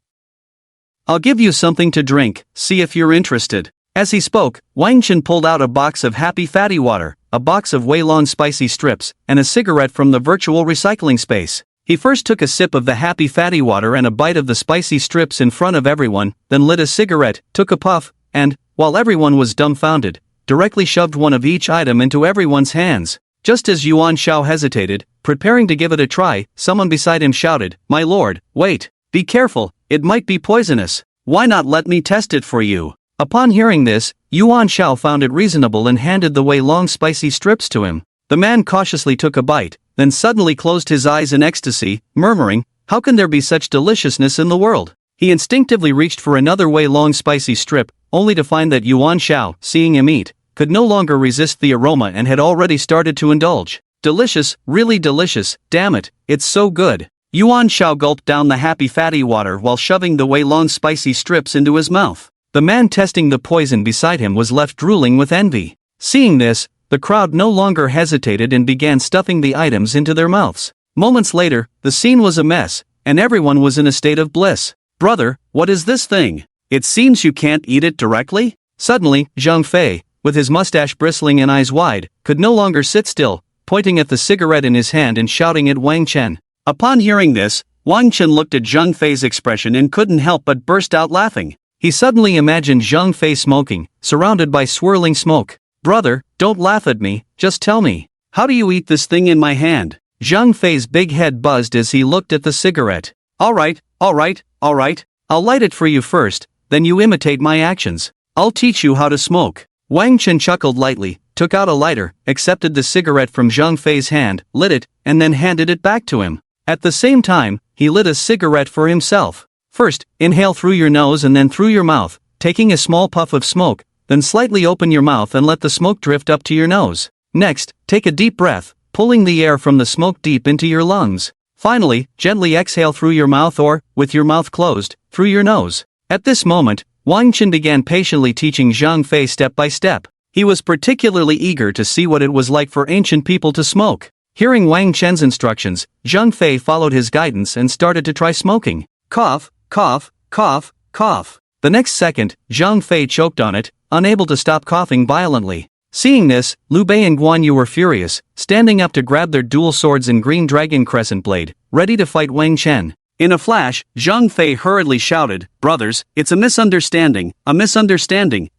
Speaker 1: I'll give you something to drink, see if you're interested. As he spoke, Wang Chen pulled out a box of Happy Fatty Water, a box of Weilong spicy strips, and a cigarette from the virtual recycling space. He first took a sip of the Happy Fatty Water and a bite of the spicy strips in front of everyone, then lit a cigarette, took a puff, and, while everyone was dumbfounded, directly shoved one of each item into everyone's hands. Just as Yuan Shao hesitated, preparing to give it a try, someone beside him shouted, "My lord, wait, be careful, it might be poisonous. Why not let me test it for you?" Upon hearing this, Yuan Shao found it reasonable and handed the Weilong spicy strips to him. The man cautiously took a bite, then suddenly closed his eyes in ecstasy, murmuring, "How can there be such deliciousness in the world?" He instinctively reached for another Weilong spicy strip, only to find that Yuan Shao, seeing him eat, could no longer resist the aroma and had already started to indulge. Delicious, really delicious, damn it, it's so good. Yuan Shao gulped down the Happy Fatty Water while shoving the Weilong spicy strips into his mouth. The man testing the poison beside him was left drooling with envy. Seeing this, the crowd no longer hesitated and began stuffing the items into their mouths. Moments later, the scene was a mess, and everyone was in a state of bliss. "Brother, what is this thing? It seems you can't eat it directly?" Suddenly, Zhang Fei, with his mustache bristling and eyes wide, could no longer sit still, pointing at the cigarette in his hand and shouting at Wang Chen. Upon hearing this, Wang Chen looked at Zhang Fei's expression and couldn't help but burst out laughing. He suddenly imagined Zhang Fei smoking, surrounded by swirling smoke. "Brother, don't laugh at me, just tell me, how do you eat this thing in my hand?" Zhang Fei's big head buzzed as he looked at the cigarette. Alright, I'll light it for you first, then you imitate my actions. I'll teach you how to smoke." Wang Chen chuckled lightly, took out a lighter, accepted the cigarette from Zhang Fei's hand, lit it, and then handed it back to him. At the same time, he lit a cigarette for himself. First, inhale through your nose and then through your mouth, taking a small puff of smoke, then slightly open your mouth and let the smoke drift up to your nose. Next, take a deep breath, pulling the air from the smoke deep into your lungs. Finally, gently exhale through your mouth or, with your mouth closed, through your nose. At this moment, Wang Chen began patiently teaching Zhang Fei step by step. He was particularly eager to see what it was like for ancient people to smoke. Hearing Wang Chen's instructions, Zhang Fei followed his guidance and started to try smoking. Cough, cough, cough, cough. The next second, Zhang Fei choked on it, unable to stop coughing violently. Seeing this, Liu Bei and Guan Yu were furious, standing up to grab their dual swords and green dragon crescent blade, ready to fight Wang Chen. In a flash, Zhang Fei hurriedly shouted, "Brothers, it's a misunderstanding,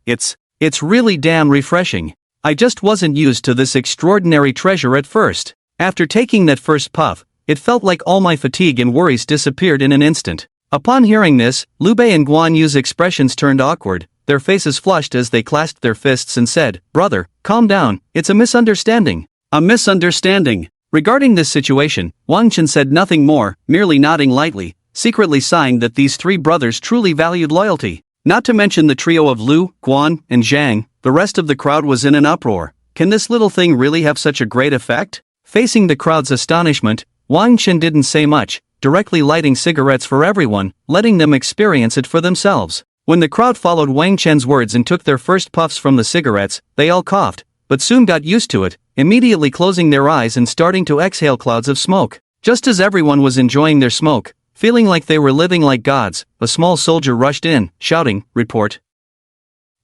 Speaker 1: it's really damn refreshing. I just wasn't used to this extraordinary treasure at first." After taking that first puff, it felt like all my fatigue and worries disappeared in an instant. Upon hearing this, Liu Bei and Guan Yu's expressions turned awkward, their faces flushed as they clasped their fists and said, "Brother, calm down, it's a misunderstanding." A misunderstanding. Regarding this situation, Wang Chen said nothing more, merely nodding lightly, secretly sighing that these three brothers truly valued loyalty. Not to mention the trio of Liu, Guan, and Zhang, the rest of the crowd was in an uproar. Can this little thing really have such a great effect? Facing the crowd's astonishment, Wang Chen didn't say much, directly lighting cigarettes for everyone, letting them experience it for themselves. When the crowd followed Wang Chen's words and took their first puffs from the cigarettes, they all coughed, but soon got used to it, immediately closing their eyes and starting to exhale clouds of smoke. Just as everyone was enjoying their smoke, feeling like they were living like gods, a small soldier rushed in, shouting, "Report."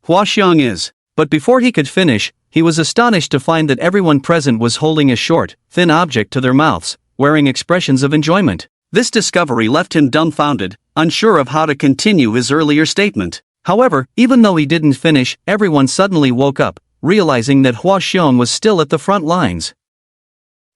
Speaker 1: Hua Xiong is. But before he could finish, he was astonished to find that everyone present was holding a short, thin object to their mouths, wearing expressions of enjoyment. This discovery left him dumbfounded, unsure of how to continue his earlier statement. However, even though he didn't finish, everyone suddenly woke up, realizing that Hua Xiong was still at the front lines.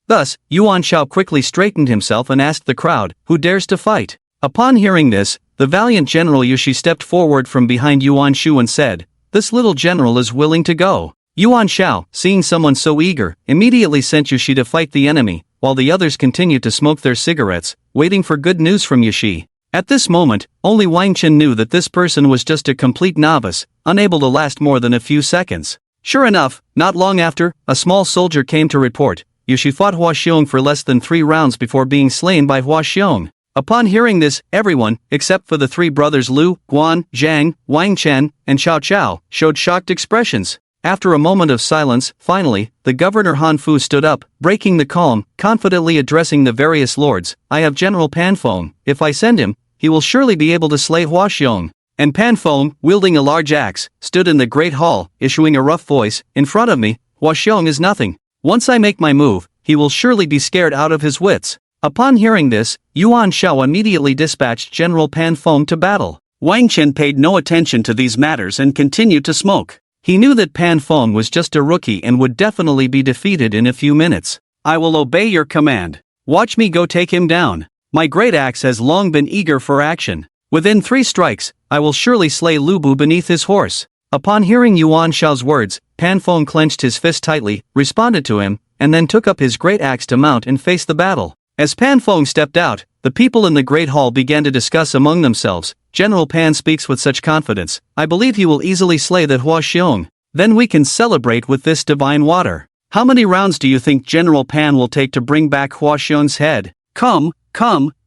Speaker 1: Thus, Yuan Shao quickly straightened himself and asked the crowd, "Who dares to fight?" Upon hearing this, the valiant General Yushi stepped forward from behind Yuan Shu and said, "This little general is willing to go." Yuan Shao, seeing someone so eager, immediately sent Yushi to fight the enemy, while the others continued to smoke their cigarettes, waiting for good news from Yushi. At this moment, only Wang Chen knew that this person was just a complete novice, unable to last more than a few seconds. Sure enough, not long after, a small soldier came to report, Yushi fought Hua Xiong for less than 3 rounds before being slain by Hua Xiong. Upon hearing this, everyone, except for the 3 brothers Lu, Guan, Zhang, Wang Chen, and Chao Chao, showed shocked expressions. After a moment of silence, finally, the governor Han Fu stood up, breaking the calm, confidently addressing the various lords. "I have General Pan Feng. If I send him, he will surely be able to slay Hua Xiong." And Pan Feng, wielding a large axe, stood in the great hall, issuing a rough voice, "In front of me, Hua Xiong is nothing. Once I make my move, he will surely be scared out of his wits." Upon hearing this, Yuan Shao immediately dispatched General Pan Feng to battle. Wang Chen paid no attention to these matters and continued to smoke. He knew that Pan Feng was just a rookie and would definitely be defeated in a few minutes. "I will obey your command. Watch me go take him down. My great axe has long been eager for action. Within 3 strikes, I will surely slay Lu Bu beneath his horse." Upon hearing Yuan Shao's words, Pan Feng clenched his fist tightly, responded to him, and then took up his great axe to mount and face the battle. As Pan Feng stepped out, the people in the great hall began to discuss among themselves. "General Pan speaks with such confidence. I believe he will easily slay that Hua Xiong. Then we can celebrate with this divine water. How many rounds do you think General Pan will take to bring back Hua Xiong's head? Come,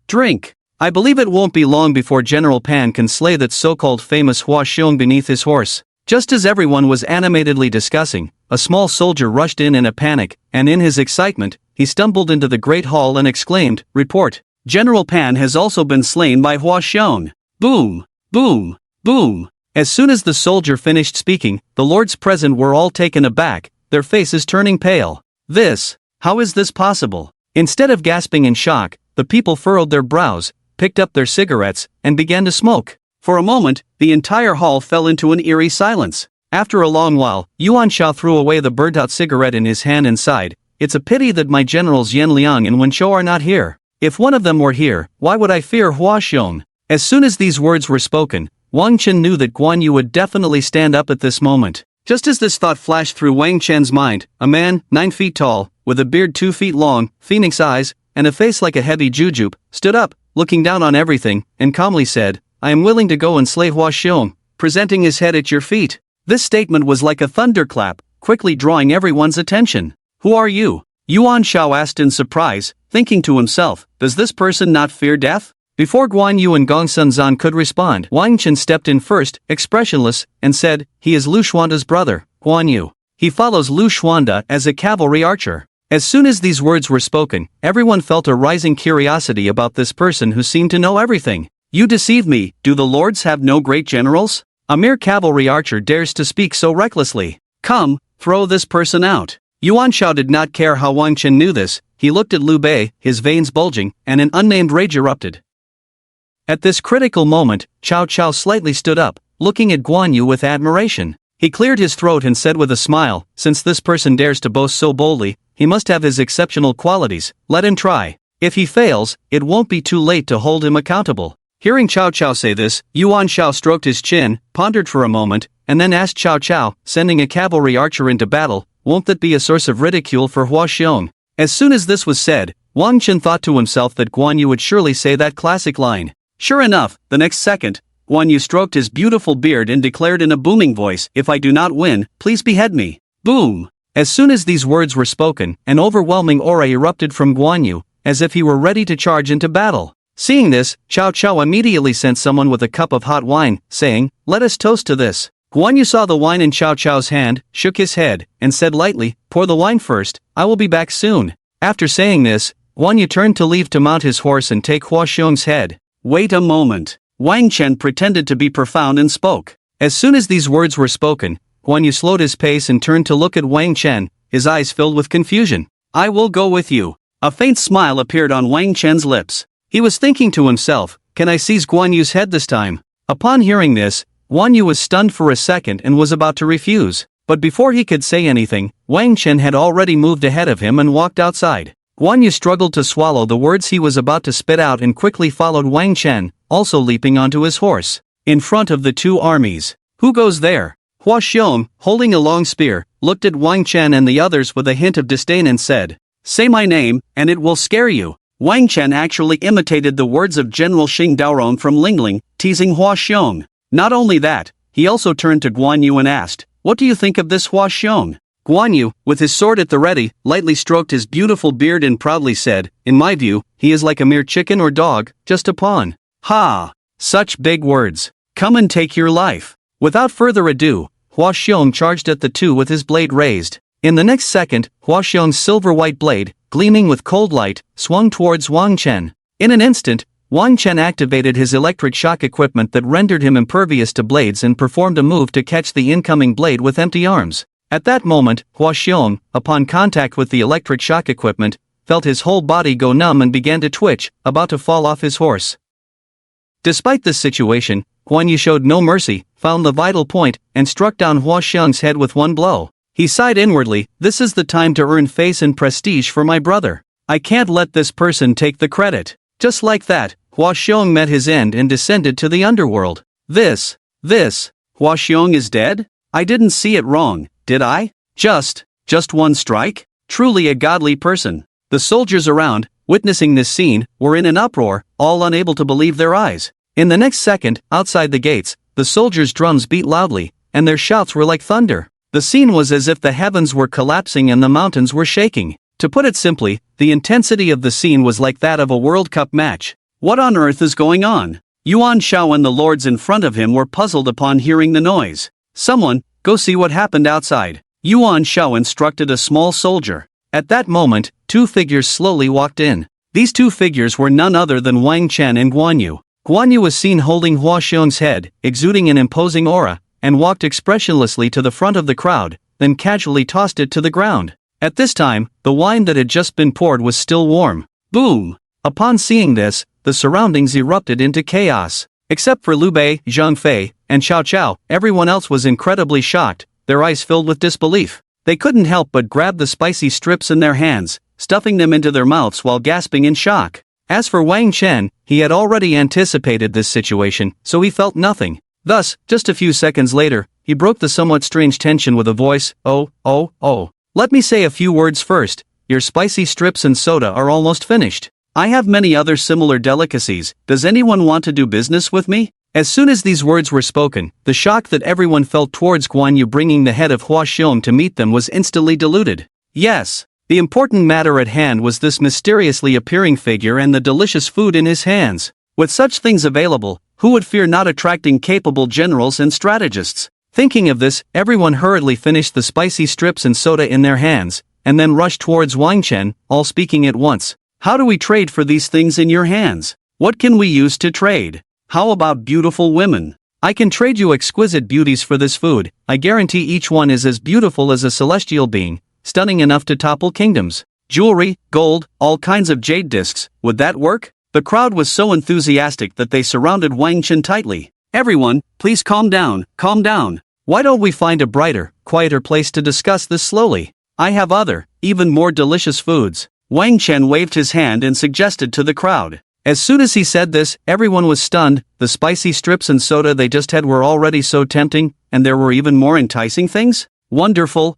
Speaker 1: drink. I believe it won't be long before General Pan can slay that so-called famous Hua Xiong beneath his horse." Just as everyone was animatedly discussing, a small soldier rushed in a panic, and in his excitement, he stumbled into the great hall and exclaimed, "Report! General Pan has also been slain by Hua Xiong." Boom! Boom! Boom! As soon as the soldier finished speaking, the lords present were all taken aback, their faces turning pale. How is this possible? Instead of gasping in shock, the people furrowed their brows, picked up their cigarettes, and began to smoke. For a moment, the entire hall fell into an eerie silence. After a long while, Yuan Shao threw away the burnt-out cigarette in his hand and sighed, "It's a pity that my generals Yan Liang and Wen Shou are not here. If one of them were here, why would I fear Hua Xiong?" As soon as these words were spoken, Wang Chen knew that Guan Yu would definitely stand up at this moment. Just as this thought flashed through Wang Chen's mind, a man, 9 feet tall, with a beard 2 feet long, phoenix eyes, and a face like a heavy jujube, stood up, looking down on everything, and calmly said, "I am willing to go and slay Hua Xiong, presenting his head at your feet." This statement was like a thunderclap, quickly drawing everyone's attention. "Who are you?" Yuan Shao asked in surprise, thinking to himself, "Does this person not fear death?" Before Guan Yu and Gong Sunzan could respond, Wang Chen stepped in first, expressionless, and said, "He is Lu Xuanda's brother, Guan Yu. He follows Lu Xuanda as a cavalry archer." As soon as these words were spoken, everyone felt a rising curiosity about this person who seemed to know everything. "You deceive me. Do the lords have no great generals? A mere cavalry archer dares to speak so recklessly. Come, throw this person out." Yuan Shao did not care how Wang Chen knew this. He looked at Liu Bei, his veins bulging, and an unnamed rage erupted. At this critical moment, Chao Chao slightly stood up, looking at Guan Yu with admiration. He cleared his throat and said with a smile, "Since this person dares to boast so boldly, he must have his exceptional qualities. Let him try. If he fails, it won't be too late to hold him accountable." Hearing Chao Chao say this, Yuan Shao stroked his chin, pondered for a moment, and then asked Chao Chao, "Sending a cavalry archer into battle, won't that be a source of ridicule for Hua Xiong?" As soon as this was said, Wang Chen thought to himself that Guan Yu would surely say that classic line. Sure enough, the next second, Guan Yu stroked his beautiful beard and declared in a booming voice, "If I do not win, please behead me." Boom! As soon as these words were spoken, an overwhelming aura erupted from Guan Yu, as if he were ready to charge into battle. Seeing this, Chao Chao immediately sent someone with a cup of hot wine, saying, "Let us toast to this." Guan Yu saw the wine in Chao Chao's hand, shook his head, and said lightly, "Pour the wine first, I will be back soon." After saying this, Guan Yu turned to leave to mount his horse and take Hua Xiong's head. "Wait a moment." Wang Chen pretended to be profound and spoke. As soon as these words were spoken, Guan Yu slowed his pace and turned to look at Wang Chen, his eyes filled with confusion. "I will go with you." A faint smile appeared on Wang Chen's lips. He was thinking to himself, "Can I seize Guan Yu's head this time?" Upon hearing this, Guan Yu was stunned for a second and was about to refuse. But before he could say anything, Wang Chen had already moved ahead of him and walked outside. Guan Yu struggled to swallow the words he was about to spit out and quickly followed Wang Chen, also leaping onto his horse. In front of the two armies. Who goes there? Hua Xiong, holding a long spear, looked at Wang Chen and the others with a hint of disdain and said, "Say my name, and it will scare you." Wang Chen actually imitated the words of General Xing Daorong from Lingling, teasing Hua Xiong. Not only that, he also turned to Guan Yu and asked, "What do you think of this Hua Xiong?" Guan Yu, with his sword at the ready, lightly stroked his beautiful beard and proudly said, "In my view, he is like a mere chicken or dog, just a pawn." Ha! Such big words. Come and take your life. Without further ado, Hua Xiong charged at the two with his blade raised. In the next second, Hua Xiong's silver-white blade, gleaming with cold light, swung towards Wang Chen. In an instant, Wang Chen activated his electric shock equipment that rendered him impervious to blades and performed a move to catch the incoming blade with empty arms. At that moment, Hua Xiong, upon contact with the electric shock equipment, felt his whole body go numb and began to twitch, about to fall off his horse. Despite this situation, Guan Yu showed no mercy, found the vital point, and struck down Hua Xiong's head with one blow. He sighed inwardly, "This is the time to earn face and prestige for my brother. I can't let this person take the credit." Just like that, Hua Xiong met his end and descended to the underworld. This, Hua Xiong is dead? I didn't see it wrong, did I? Just one strike? Truly a godly person. The soldiers around, witnessing this scene, were in an uproar, all unable to believe their eyes. In the next second, outside the gates, the soldiers' drums beat loudly, and their shouts were like thunder. The scene was as if the heavens were collapsing and the mountains were shaking. To put it simply, the intensity of the scene was like that of a World Cup match. What on earth is going on? Yuan Shao and the lords in front of him were puzzled upon hearing the noise. "Someone, go see what happened outside," Yuan Shao instructed a small soldier. At that moment, two figures slowly walked in. These two figures were none other than Wang Chen and Guan Yu. Guan Yu was seen holding Hua Xiong's head, exuding an imposing aura, and walked expressionlessly to the front of the crowd, then casually tossed it to the ground. At this time, the wine that had just been poured was still warm. Boom! Upon seeing this, the surroundings erupted into chaos. Except for Liu Bei, Zhang Fei, and Xiao Chao, everyone else was incredibly shocked, their eyes filled with disbelief. They couldn't help but grab the spicy strips in their hands, stuffing them into their mouths while gasping in shock. As for Wang Chen, he had already anticipated this situation, so he felt nothing. Thus, just a few seconds later, he broke the somewhat strange tension with a voice, "Oh. Let me say a few words first. Your spicy strips and soda are almost finished. I have many other similar delicacies. Does anyone want to do business with me?" As soon as these words were spoken, the shock that everyone felt towards Guan Yu bringing the head of Hua Xiong to meet them was instantly diluted. Yes, the important matter at hand was this mysteriously appearing figure and the delicious food in his hands. With such things available, who would fear not attracting capable generals and strategists? Thinking of this, everyone hurriedly finished the spicy strips and soda in their hands, and then rushed towards Wang Chen, all speaking at once. "How do we trade for these things in your hands? What can we use to trade? How about beautiful women? I can trade you exquisite beauties for this food. I guarantee each one is as beautiful as a celestial being, stunning enough to topple kingdoms. Jewelry, gold, all kinds of jade discs, would that work?" The crowd was so enthusiastic that they surrounded Wang Chen tightly. "Everyone, please calm down. Why don't we find a brighter, quieter place to discuss this slowly? I have other, even more delicious foods." Wang Chen waved his hand and suggested to the crowd. As soon as he said this, everyone was stunned. The spicy strips and soda they just had were already so tempting, and there were even more enticing things? Wonderful.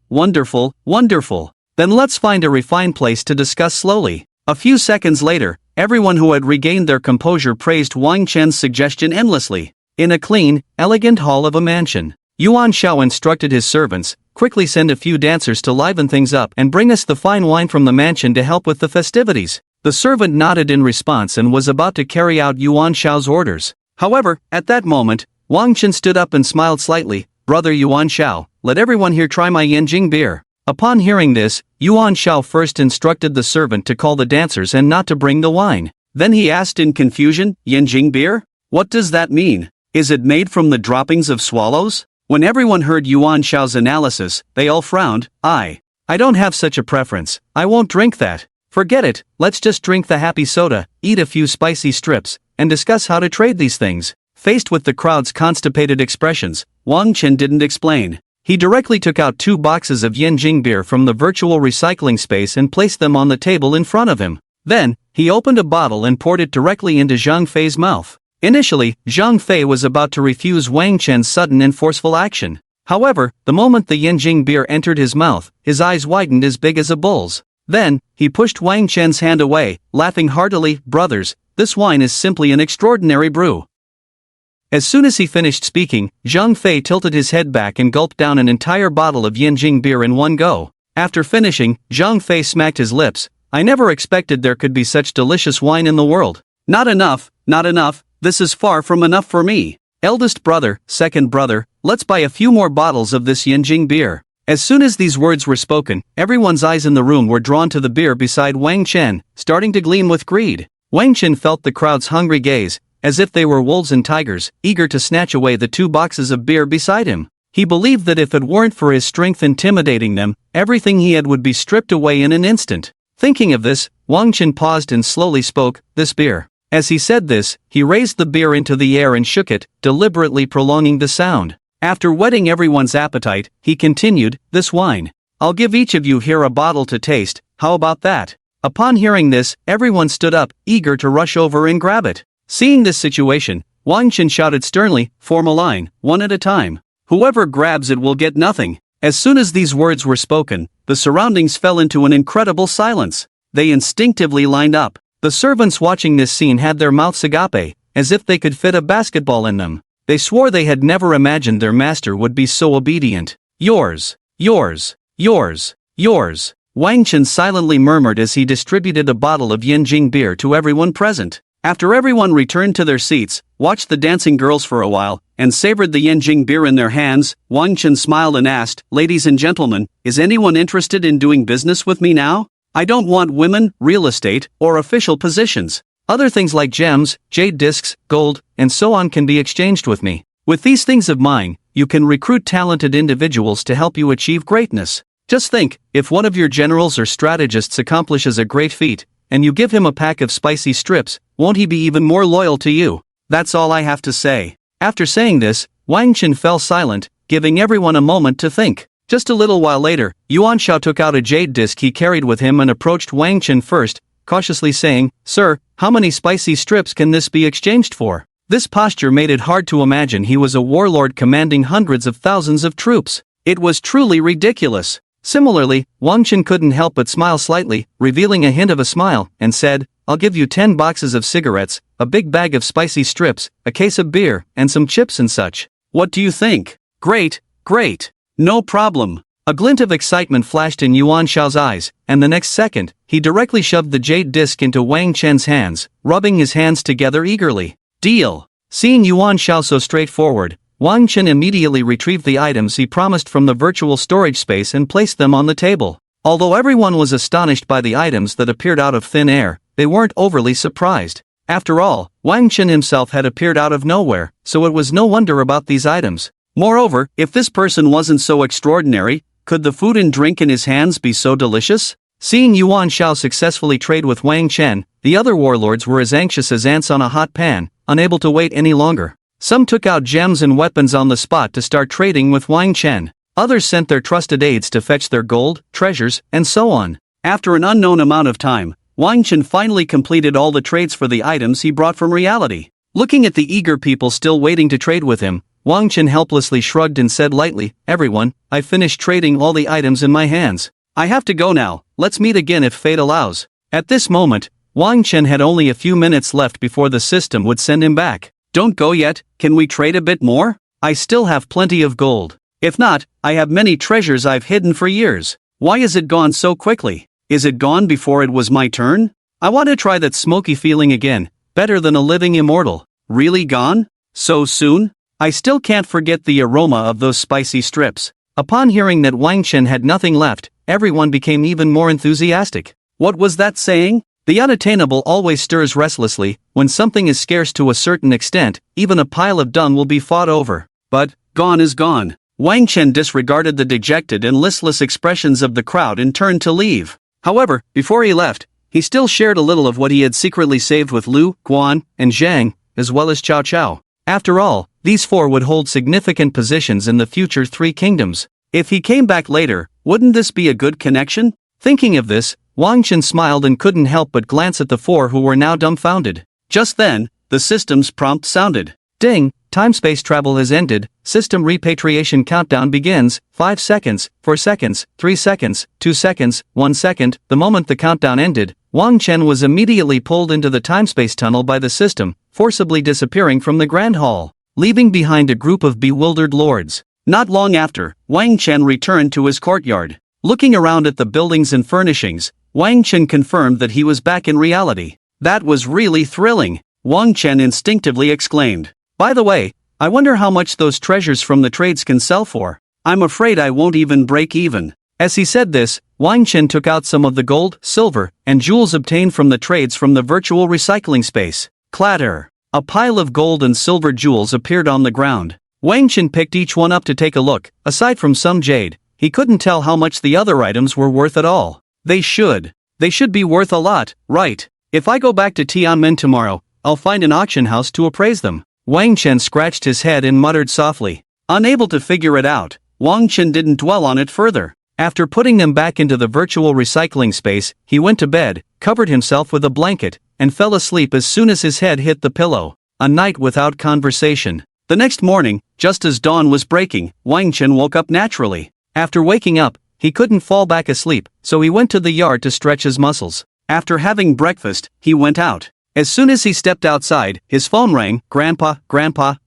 Speaker 1: Then let's find a refined place to discuss slowly. A few seconds later, everyone who had regained their composure praised Wang Chen's suggestion endlessly. In a clean, elegant hall of a mansion, Yuan Shao instructed his servants, "Quickly send a few dancers to liven things up and bring us the fine wine from the mansion to help with the festivities." The servant nodded in response and was about to carry out Yuan Shao's orders. However, at that moment, Wang Chen stood up and smiled slightly. "Brother Yuan Shao, let everyone here try my Yanjing beer." Upon hearing this, Yuan Shao first instructed the servant to call the dancers and not to bring the wine. Then he asked in confusion, "Yanjing beer? What does that mean? Is it made from the droppings of swallows?" When everyone heard Yuan Shao's analysis, they all frowned. I don't have such a preference. I won't drink that. Forget it, let's just drink the happy soda, eat a few spicy strips, and discuss how to trade these things." Faced with the crowd's constipated expressions, Wang Chen didn't explain. He directly took out 2 boxes of Yanjing beer from the virtual recycling space and placed them on the table in front of him. Then, he opened a bottle and poured it directly into Zhang Fei's mouth. Initially, Zhang Fei was about to refuse Wang Chen's sudden and forceful action. However, the moment the Yanjing beer entered his mouth, his eyes widened as big as a bull's. Then, he pushed Wang Chen's hand away, laughing heartily. "Brothers, this wine is simply an extraordinary brew." As soon as he finished speaking, Zhang Fei tilted his head back and gulped down an entire bottle of Yanjing beer in one go. After finishing, Zhang Fei smacked his lips. "I never expected there could be such delicious wine in the world. Not enough, not enough, this is far from enough for me. Eldest brother, second brother, let's buy a few more bottles of this Yanjing beer." As soon as these words were spoken, everyone's eyes in the room were drawn to the beer beside Wang Chen, starting to gleam with greed. Wang Chen felt the crowd's hungry gaze, as if they were wolves and tigers, eager to snatch away the 2 boxes of beer beside him. He believed that if it weren't for his strength intimidating them, everything he had would be stripped away in an instant. Thinking of this, Wang Chen paused and slowly spoke, "This beer." As he said this, he raised the beer into the air and shook it, deliberately prolonging the sound. After whetting everyone's appetite, he continued, "This wine. I'll give each of you here a bottle to taste, how about that?" Upon hearing this, everyone stood up, eager to rush over and grab it. Seeing this situation, Wang Chen shouted sternly, "Form a line, one at a time. Whoever grabs it will get nothing." As soon as these words were spoken, the surroundings fell into an incredible silence. They instinctively lined up. The servants watching this scene had their mouths agape, as if they could fit a basketball in them. They swore they had never imagined their master would be so obedient. "Yours, yours, yours, yours," Wang Chen silently murmured as he distributed a bottle of Yanjing beer to everyone present. After everyone returned to their seats, watched the dancing girls for a while, and savored the Yanjing beer in their hands, Wang Chen smiled and asked, "Ladies and gentlemen, is anyone interested in doing business with me now? I don't want women, real estate, or official positions. Other things like gems, jade discs, gold, and so on can be exchanged with me. With these things of mine, you can recruit talented individuals to help you achieve greatness. Just think, if one of your generals or strategists accomplishes a great feat, and you give him a pack of spicy strips, won't he be even more loyal to you? That's all I have to say." After saying this, Wang Chen fell silent, giving everyone a moment to think. Just a little while later, Yuan Shao took out a jade disc he carried with him and approached Wang Chen first, cautiously saying, "Sir, how many spicy strips can this be exchanged for?" This posture made it hard to imagine he was a warlord commanding hundreds of thousands of troops. It was truly ridiculous. Similarly, Wang Chen couldn't help but smile slightly, revealing a hint of a smile, and said, "I'll give you 10 boxes of cigarettes, a big bag of spicy strips, a case of beer, and some chips and such. What do you think?" "Great, great. No problem." A glint of excitement flashed in Yuan Shao's eyes, and the next second, he directly shoved the jade disc into Wang Chen's hands, rubbing his hands together eagerly. "Deal." Seeing Yuan Shao so straightforward, Wang Chen immediately retrieved the items he promised from the virtual storage space and placed them on the table. Although everyone was astonished by the items that appeared out of thin air, they weren't overly surprised. After all, Wang Chen himself had appeared out of nowhere, so it was no wonder about these items. Moreover, if this person wasn't so extraordinary, could the food and drink in his hands be so delicious? Seeing Yuan Shao successfully trade with Wang Chen, the other warlords were as anxious as ants on a hot pan, unable to wait any longer. Some took out gems and weapons on the spot to start trading with Wang Chen. Others sent their trusted aides to fetch their gold, treasures, and so on. After an unknown amount of time, Wang Chen finally completed all the trades for the items he brought from reality. Looking at the eager people still waiting to trade with him, Wang Chen helplessly shrugged and said lightly, "Everyone, I finished trading all the items in my hands. I have to go now, let's meet again if fate allows." At this moment, Wang Chen had only a few minutes left before the system would send him back. "Don't go yet, can we trade a bit more? I still have plenty of gold. If not, I have many treasures I've hidden for years. Why is it gone so quickly? Is it gone before it was my turn? I want to try that smoky feeling again, better than a living immortal. Really gone? So soon? I still can't forget the aroma of those spicy strips." Upon hearing that Wang Chen had nothing left, everyone became even more enthusiastic. What was that saying? The unattainable always stirs restlessly. When something is scarce to a certain extent, even a pile of dung will be fought over. But, gone is gone. Wang Chen disregarded the dejected and listless expressions of the crowd and turned to leave. However, before he left, he still shared a little of what he had secretly saved with Lu, Guan, and Zhang, as well as Cao Cao. After all, these four would hold significant positions in the future 3 kingdoms. If he came back later, wouldn't this be a good connection? Thinking of this, Wang Chen smiled and couldn't help but glance at the four who were now dumbfounded. Just then, the system's prompt sounded. Ding, time-space travel has ended, system repatriation countdown begins, 5 seconds, 4 seconds, 3 seconds, 2 seconds, 1 second. The moment the countdown ended, Wang Chen was immediately pulled into the time-space tunnel by the system, forcibly disappearing from the Grand Hall, leaving behind a group of bewildered lords. Not long after, Wang Chen returned to his courtyard. Looking around at the buildings and furnishings, Wang Chen confirmed that he was back in reality. That was really thrilling, Wang Chen instinctively exclaimed. By the way, I wonder how much those treasures from the trades can sell for. I'm afraid I won't even break even. As he said this, Wang Chen took out some of the gold, silver, and jewels obtained from the trades from the virtual recycling space. Clatter! A pile of gold and silver jewels appeared on the ground. Wang Chen picked each one up to take a look. Aside from some jade, he couldn't tell how much the other items were worth at all. They should be worth a lot, right? If I go back to Tianmen tomorrow, I'll find an auction house to appraise them. Wang Chen scratched his head and muttered softly. Unable to figure it out, Wang Chen didn't dwell on it further. After putting them back into the virtual recycling space, he went to bed, covered himself with a blanket, and fell asleep as soon as his head hit the pillow. A night without conversation. The next morning, just as dawn was breaking, Wang Chen woke up naturally. After waking up, he couldn't fall back asleep, so he went to the yard to stretch his muscles. After having breakfast, he went out. As soon as he stepped outside, his phone rang. Grandpa,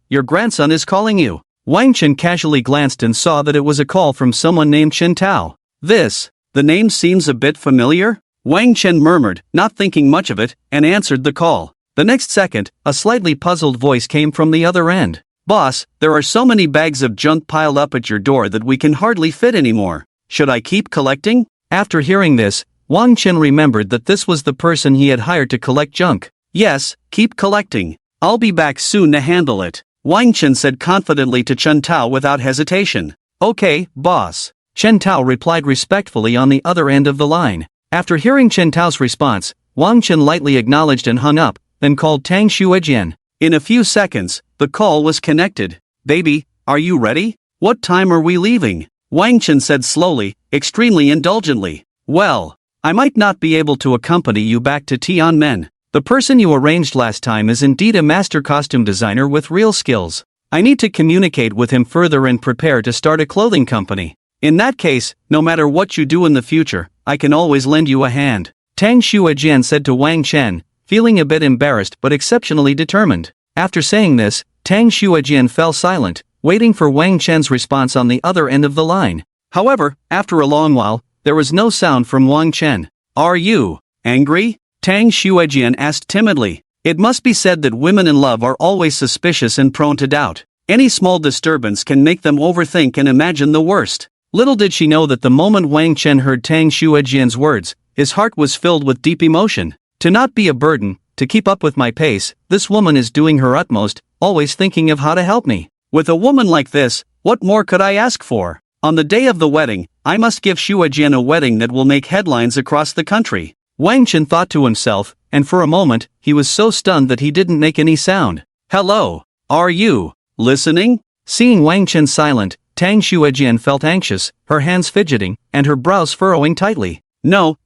Speaker 1: your grandson is calling you. Wang Chen casually glanced and saw that it was a call from someone named Chen Tao. The name seems a bit familiar? Wang Chen murmured, not thinking much of it, and answered the call. The next second, a slightly puzzled voice came from the other end. Boss, there are so many bags of junk piled up at your door that we can hardly fit anymore. Should I keep collecting? After hearing this, Wang Chen remembered that this was the person he had hired to collect junk. Yes, keep collecting. I'll be back soon to handle it, Wang Chen said confidently to Chen Tao without hesitation. Okay, boss. Chen Tao replied respectfully on the other end of the line. After hearing Chen Tao's response, Wang Chen lightly acknowledged and hung up, then called Tang Xuejian. In a few seconds, the call was connected. Baby, are you ready? What time are we leaving? Wang Chen said slowly, extremely indulgently. Well, I might not be able to accompany you back to Tianmen. The person you arranged last time is indeed a master costume designer with real skills. I need to communicate with him further and prepare to start a clothing company. In that case, no matter what you do in the future, I can always lend you a hand, Tang Xuejian said to Wang Chen, feeling a bit embarrassed but exceptionally determined. After saying this, Tang Xuejian fell silent, waiting for Wang Chen's response on the other end of the line. However, after a long while, there was no sound from Wang Chen. Are you angry? Tang Xuejian asked timidly. It must be said that women in love are always suspicious and prone to doubt. Any small disturbance can make them overthink and imagine the worst. Little did she know that the moment Wang Chen heard Tang Xuejian's words, his heart was filled with deep emotion. To not be a burden, to keep up with my pace, this woman is doing her utmost, always thinking of how to help me. With a woman like this, what more could I ask for? On the day of the wedding, I must give Xuejian a wedding that will make headlines across the country. Wang Chen thought to himself, and for a moment, he was so stunned that he didn't make any sound. Hello, are you listening? Seeing Wang Chen silent, Tang Xuejian felt anxious, her hands fidgeting, and her brows furrowing tightly. No,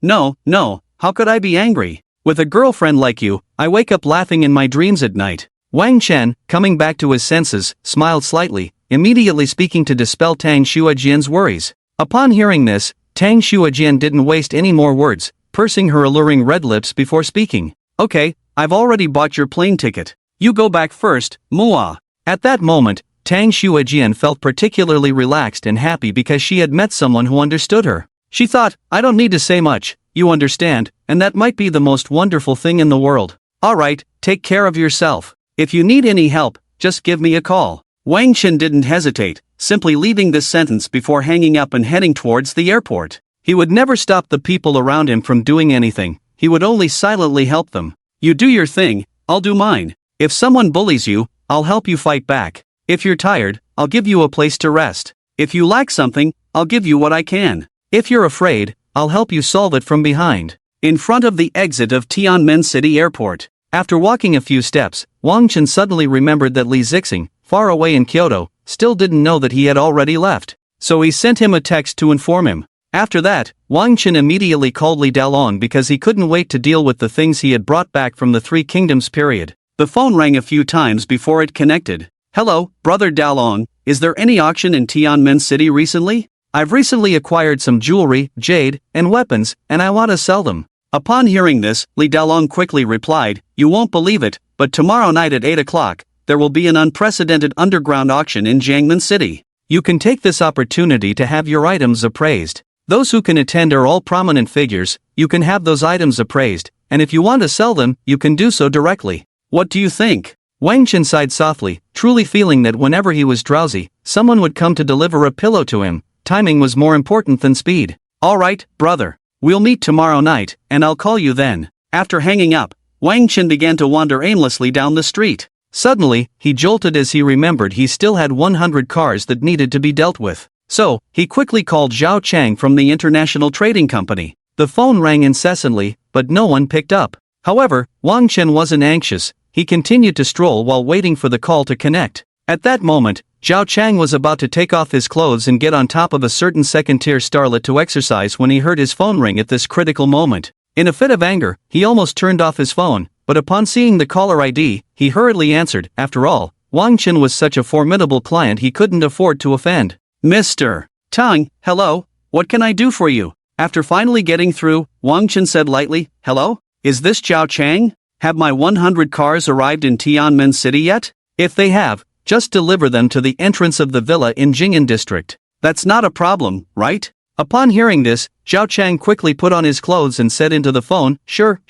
Speaker 1: how could I be angry? With a girlfriend like you, I wake up laughing in my dreams at night. Wang Chen, coming back to his senses, smiled slightly, immediately speaking to dispel Tang Xuejian's worries. Upon hearing this, Tang Xuejian didn't waste any more words, pursing her alluring red lips before speaking. Okay, I've already bought your plane ticket. You go back first, Mua. At that moment, Tang Xuejian felt particularly relaxed and happy because she had met someone who understood her. She thought, I don't need to say much, you understand, and that might be the most wonderful thing in the world. Alright, take care of yourself. If you need any help, just give me a call. Wang Chen didn't hesitate, simply leaving this sentence before hanging up and heading towards the airport. He would never stop the people around him from doing anything, he would only silently help them. You do your thing, I'll do mine. If someone bullies you, I'll help you fight back. If you're tired, I'll give you a place to rest. If you lack something, I'll give you what I can. If you're afraid, I'll help you solve it from behind. In front of the exit of Tianmen City Airport. After walking a few steps, Wang Chen suddenly remembered that Li Zixing, far away in Kyoto, still didn't know that he had already left. so he sent him a text to inform him. After that, Wang Chen immediately called Li Dalong because he couldn't wait to deal with the things he had brought back from the Three Kingdoms period. The phone rang a few times before it connected. "Hello, brother Dalong, is there any auction in Tianmen City recently? I've recently acquired some jewelry, jade, and weapons, and I want to sell them." Upon hearing this, Li Dalong quickly replied, "You won't believe it, but tomorrow night at 8 o'clock, there will be an unprecedented underground auction in Jiangmen City. You can take this opportunity to have your items appraised. Those who can attend are all prominent figures. You can have those items appraised, and if you want to sell them, you can do so directly. What do you think?" Wang Chen sighed softly, truly feeling that whenever he was drowsy, someone would come to deliver a pillow to him. Timing was more important than speed. "All right, brother. We'll meet tomorrow night, and I'll call you then." After hanging up, Wang Chen began to wander aimlessly down the street. Suddenly, he jolted as he remembered he still had 100 cars that needed to be dealt with. So, he quickly called Zhao Chang from the International Trading Company. The phone rang incessantly, but no one picked up. However, Wang Chen wasn't anxious. He continued to stroll while waiting for the call to connect. At that moment, Zhao Chang was about to take off his clothes and get on top of a certain second-tier starlet to exercise when he heard his phone ring at this critical moment. In a fit of anger, he almost turned off his phone, but upon seeing the caller ID, he hurriedly answered. After all, Wang Chen was such a formidable client he couldn't afford to offend. "Mr. Tang, hello, what can I do for you?" After finally getting through, Wang Chen said lightly, "Hello? Is this Zhao Chang? Have my 100 cars arrived in Tianmen City yet? If they have, just deliver them to the entrance of the villa in Jing'an district. That's not a problem, right?" Upon hearing this, Zhao Chang quickly put on his clothes and said into the phone, Sure,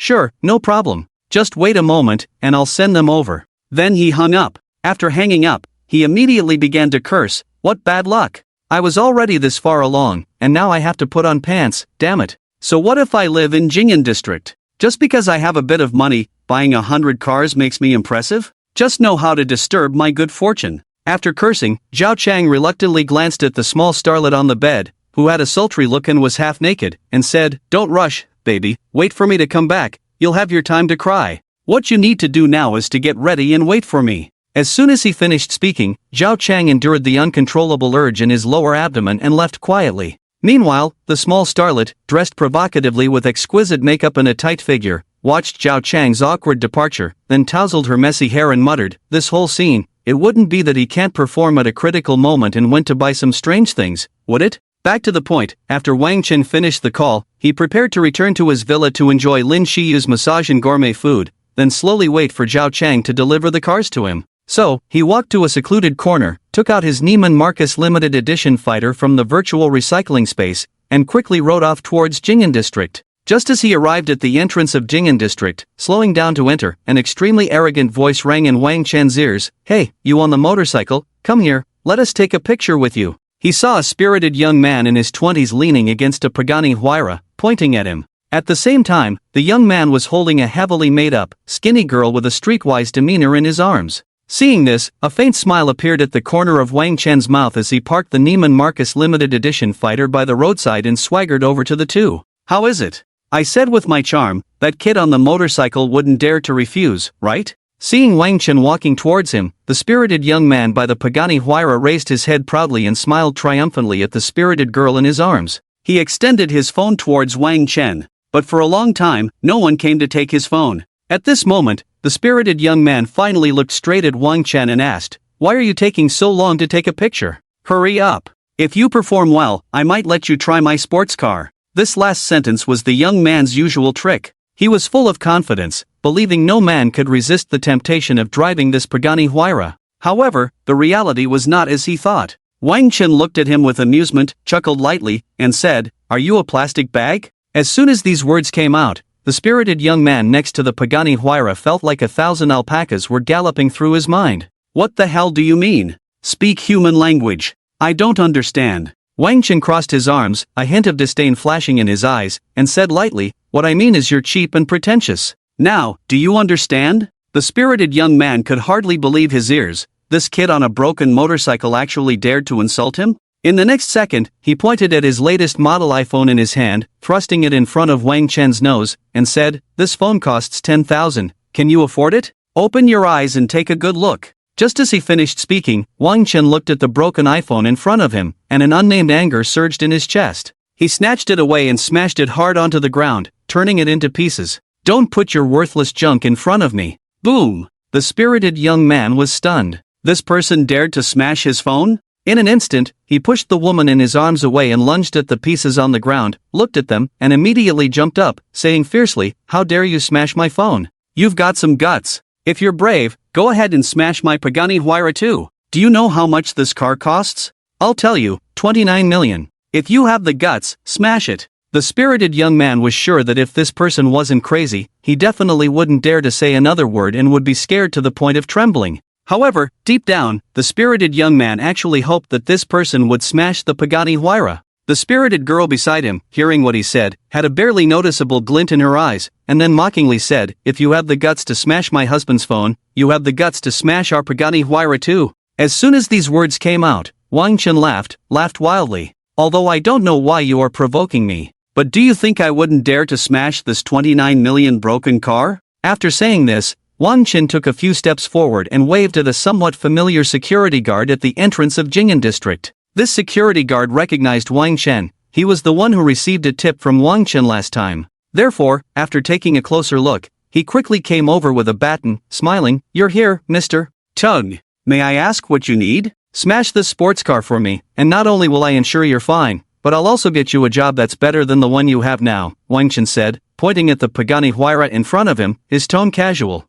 Speaker 1: no problem. Just wait a moment, and I'll send them over." Then he hung up. After hanging up, he immediately began to curse. "What bad luck. I was already this far along, and now I have to put on pants, damn it. So what if I live in Jing'an district? Just because I have a bit of money, buying 100 cars makes me impressive? Just know how to disturb my good fortune." After cursing, Zhao Chang reluctantly glanced at the small starlet on the bed, who had a sultry look and was half naked, and said, "Don't rush, baby, wait for me to come back, you'll have your time to cry. What you need to do now is to get ready and wait for me." As soon as he finished speaking, Zhao Chang endured the uncontrollable urge in his lower abdomen and left quietly. Meanwhile, the small starlet, dressed provocatively with exquisite makeup and a tight figure, watched Zhao Chang's awkward departure, then tousled her messy hair and muttered, "This whole scene, it wouldn't be that he can't perform at a critical moment and went to buy some strange things, would it?" Back to the point, after Wang Chen finished the call, he prepared to return to his villa to enjoy Lin Shiyu's massage and gourmet food, then slowly wait for Zhao Chang to deliver the cars to him. So, he walked to a secluded corner, took out his Neiman Marcus limited edition fighter from the virtual recycling space, and quickly rode off towards Jing'an district. Just as he arrived at the entrance of Jing'an district, slowing down to enter, an extremely arrogant voice rang in Wang Chen's ears. "Hey, you on the motorcycle, come here, let us take a picture with you." He saw a spirited young man in his 20s leaning against a Pagani Huayra, pointing at him. At the same time, the young man was holding a heavily made-up, skinny girl with a streetwise demeanor in his arms. Seeing this, a faint smile appeared at the corner of Wang Chen's mouth as he parked the Neiman Marcus limited edition fighter by the roadside and swaggered over to the two. "How is it?" I said with my charm. "That kid on the motorcycle wouldn't dare to refuse, right?" Seeing Wang Chen walking towards him, the spirited young man by the Pagani Huayra raised his head proudly and smiled triumphantly at the spirited girl in his arms. He extended his phone towards Wang Chen, but for a long time, no one came to take his phone. At this moment, the spirited young man finally looked straight at Wang Chen and asked, "Why are you taking so long to take a picture? Hurry up. If you perform well, I might let you try my sports car." This last sentence was the young man's usual trick. He was full of confidence, believing no man could resist the temptation of driving this Pagani Huayra. However, the reality was not as he thought. Wang Chen looked at him with amusement, chuckled lightly, and said, "Are you a plastic bag?" As soon as these words came out, the spirited young man next to the Pagani Huayra felt like 1,000 alpacas were galloping through his mind. "What the hell do you mean? Speak human language. I don't understand." Wang Chen crossed his arms, a hint of disdain flashing in his eyes, and said lightly, "What I mean is you're cheap and pretentious. Now, do you understand?" The spirited young man could hardly believe his ears. This kid on a broken motorcycle actually dared to insult him? In the next second, he pointed at his latest model iPhone in his hand, thrusting it in front of Wang Chen's nose, and said, "This phone costs 10,000, can you afford it? Open your eyes and take a good look." Just as he finished speaking, Wang Chen looked at the broken iPhone in front of him, and an unnamed anger surged in his chest. He snatched it away and smashed it hard onto the ground, turning it into pieces. "Don't put your worthless junk in front of me." Boom! The spirited young man was stunned. This person dared to smash his phone? In an instant, he pushed the woman in his arms away and lunged at the pieces on the ground, looked at them, and immediately jumped up, saying fiercely, "How dare you smash my phone? You've got some guts. If you're brave, go ahead and smash my Pagani Huayra too. Do you know how much this car costs? I'll tell you, 29 million. If you have the guts, smash it." The spirited young man was sure that if this person wasn't crazy, he definitely wouldn't dare to say another word and would be scared to the point of trembling. However, deep down, the spirited young man actually hoped that this person would smash the Pagani Huayra. The spirited girl beside him, hearing what he said, had a barely noticeable glint in her eyes, and then mockingly said, "If you have the guts to smash my husband's phone, you have the guts to smash our Pagani Huayra too." As soon as these words came out, Wang Chen laughed wildly. "Although I don't know why you are provoking me, but do you think I wouldn't dare to smash this 29 million broken car?" After saying this, Wang Chen took a few steps forward and waved at a somewhat familiar security guard at the entrance of Jing'an district. This security guard recognized Wang Chen. He was the one who received a tip from Wang Chen last time. Therefore, after taking a closer look, he quickly came over with a baton, smiling, "You're here, Mr. Tug. May I ask what you need? Smash this sports car for me, and not only will I ensure you're fine, but I'll also get you a job that's better than the one you have now," Wang Chen said, pointing at the Pagani Huayra in front of him, his tone casual.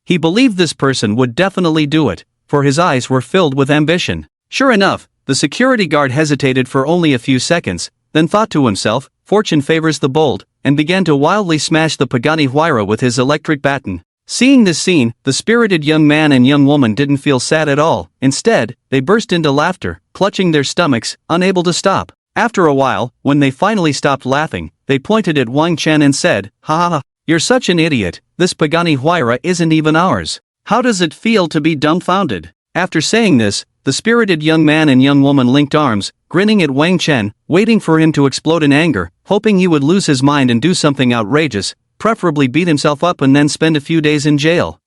Speaker 1: He believed this person would definitely do it, for his eyes were filled with ambition. Sure enough, the security guard hesitated for only a few seconds, then thought to himself, "Fortune favors the bold," and began to wildly smash the Pagani Huayra with his electric baton. Seeing this scene, the spirited young man and young woman didn't feel sad at all. Instead, they burst into laughter, clutching their stomachs, unable to stop. After a while, when they finally stopped laughing, they pointed at Wang Chen and said, "Ha ha ha, you're such an idiot, this Pagani Huayra isn't even ours. How does it feel to be dumbfounded?" After saying this, the spirited young man and young woman linked arms, grinning at Wang Chen, waiting for him to explode in anger, hoping he would lose his mind and do something outrageous, preferably beat himself up and then spend a few days in jail.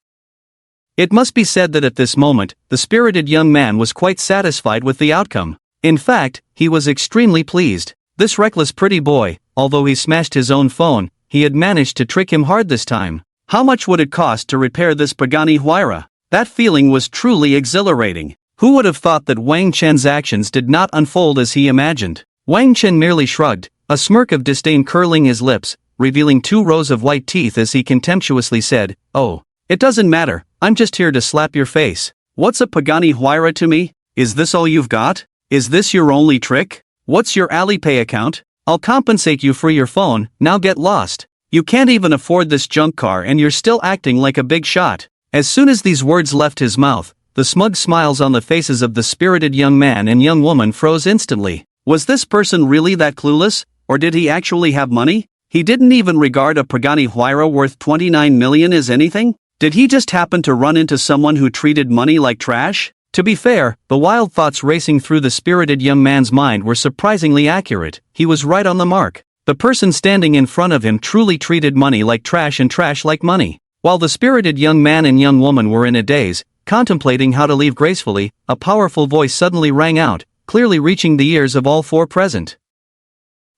Speaker 1: It must be said that at this moment, the spirited young man was quite satisfied with the outcome. In fact, he was extremely pleased. This reckless pretty boy, although he smashed his own phone, he had managed to trick him hard this time. How much would it cost to repair this Pagani Huayra? That feeling was truly exhilarating. Who would have thought that Wang Chen's actions did not unfold as he imagined? Wang Chen merely shrugged, a smirk of disdain curling his lips, revealing 2 rows of white teeth as he contemptuously said, "Oh, it doesn't matter, I'm just here to slap your face. What's a Pagani Huayra to me? Is this all you've got? Is this your only trick? What's your Alipay account? I'll compensate you for your phone, now get lost. You can't even afford this junk car and you're still acting like a big shot." As soon as these words left his mouth, the smug smiles on the faces of the spirited young man and young woman froze instantly. Was this person really that clueless, or did he actually have money? He didn't even regard a Pagani Huayra worth 29 million as anything? Did he just happen to run into someone who treated money like trash? To be fair, the wild thoughts racing through the spirited young man's mind were surprisingly accurate. He was right on the mark. The person standing in front of him truly treated money like trash and trash like money. While the spirited young man and young woman were in a daze, contemplating how to leave gracefully, a powerful voice suddenly rang out, clearly reaching the ears of all 4 present.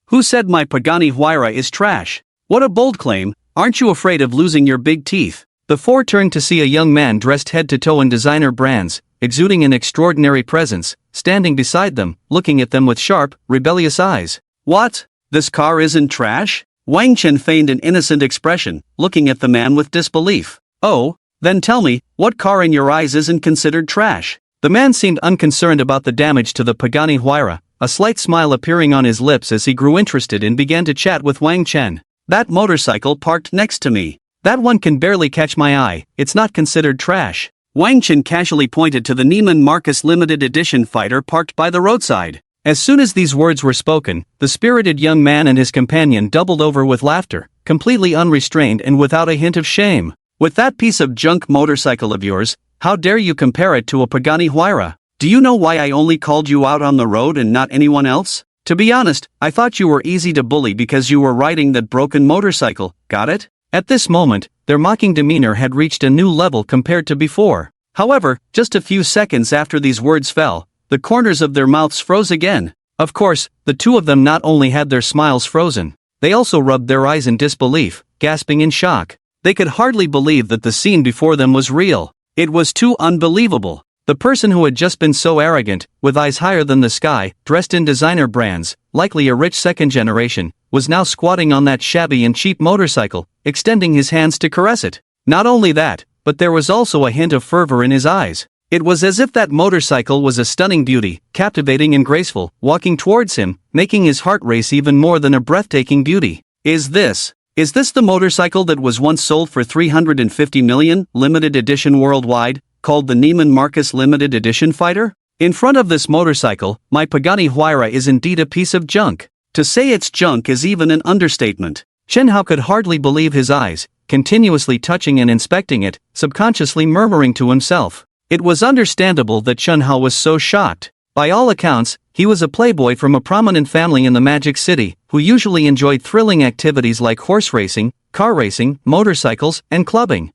Speaker 1: "Who said my Pagani Huayra is trash? What a bold claim, aren't you afraid of losing your big teeth?" The 4 turned to see a young man dressed head to toe in designer brands, exuding an extraordinary presence, standing beside them, looking at them with sharp, rebellious eyes. "What? This car isn't trash?" Wang Chen feigned an innocent expression, looking at the man with disbelief. "Oh, then tell me, what car in your eyes isn't considered trash?" The man seemed unconcerned about the damage to the Pagani Huayra, a slight smile appearing on his lips as he grew interested and began to chat with Wang Chen. "That motorcycle parked next to me. That one can barely catch my eye, it's not considered trash." Wang Chen casually pointed to the Neiman Marcus limited edition fighter parked by the roadside. As soon as these words were spoken, the spirited young man and his companion doubled over with laughter, completely unrestrained and without a hint of shame. "With that piece of junk motorcycle of yours, how dare you compare it to a Pagani Huayra? Do you know why I only called you out on the road and not anyone else? To be honest, I thought you were easy to bully because you were riding that broken motorcycle, got it?" At this moment, their mocking demeanor had reached a new level compared to before. However, just a few seconds after these words fell, the corners of their mouths froze again. Of course, the two of them not only had their smiles frozen, they also rubbed their eyes in disbelief, gasping in shock. They could hardly believe that the scene before them was real. It was too unbelievable. The person who had just been so arrogant, with eyes higher than the sky, dressed in designer brands, likely a rich second generation, was now squatting on that shabby and cheap motorcycle, extending his hands to caress it. Not only that, but there was also a hint of fervor in his eyes. It was as if that motorcycle was a stunning beauty, captivating and graceful, walking towards him, making his heart race even more than a breathtaking beauty. Is this the motorcycle that was once sold for $350 million, limited edition worldwide, called the Neiman Marcus Limited Edition Fighter? In front of this motorcycle, my Pagani Huayra is indeed a piece of junk. To say it's junk is even an understatement. Chen Hao could hardly believe his eyes, continuously touching and inspecting it, subconsciously murmuring to himself. It was understandable that Chen Hao was so shocked. By all accounts, he was a playboy from a prominent family in the Magic City, who usually enjoyed thrilling activities like horse racing, car racing, motorcycles, and clubbing.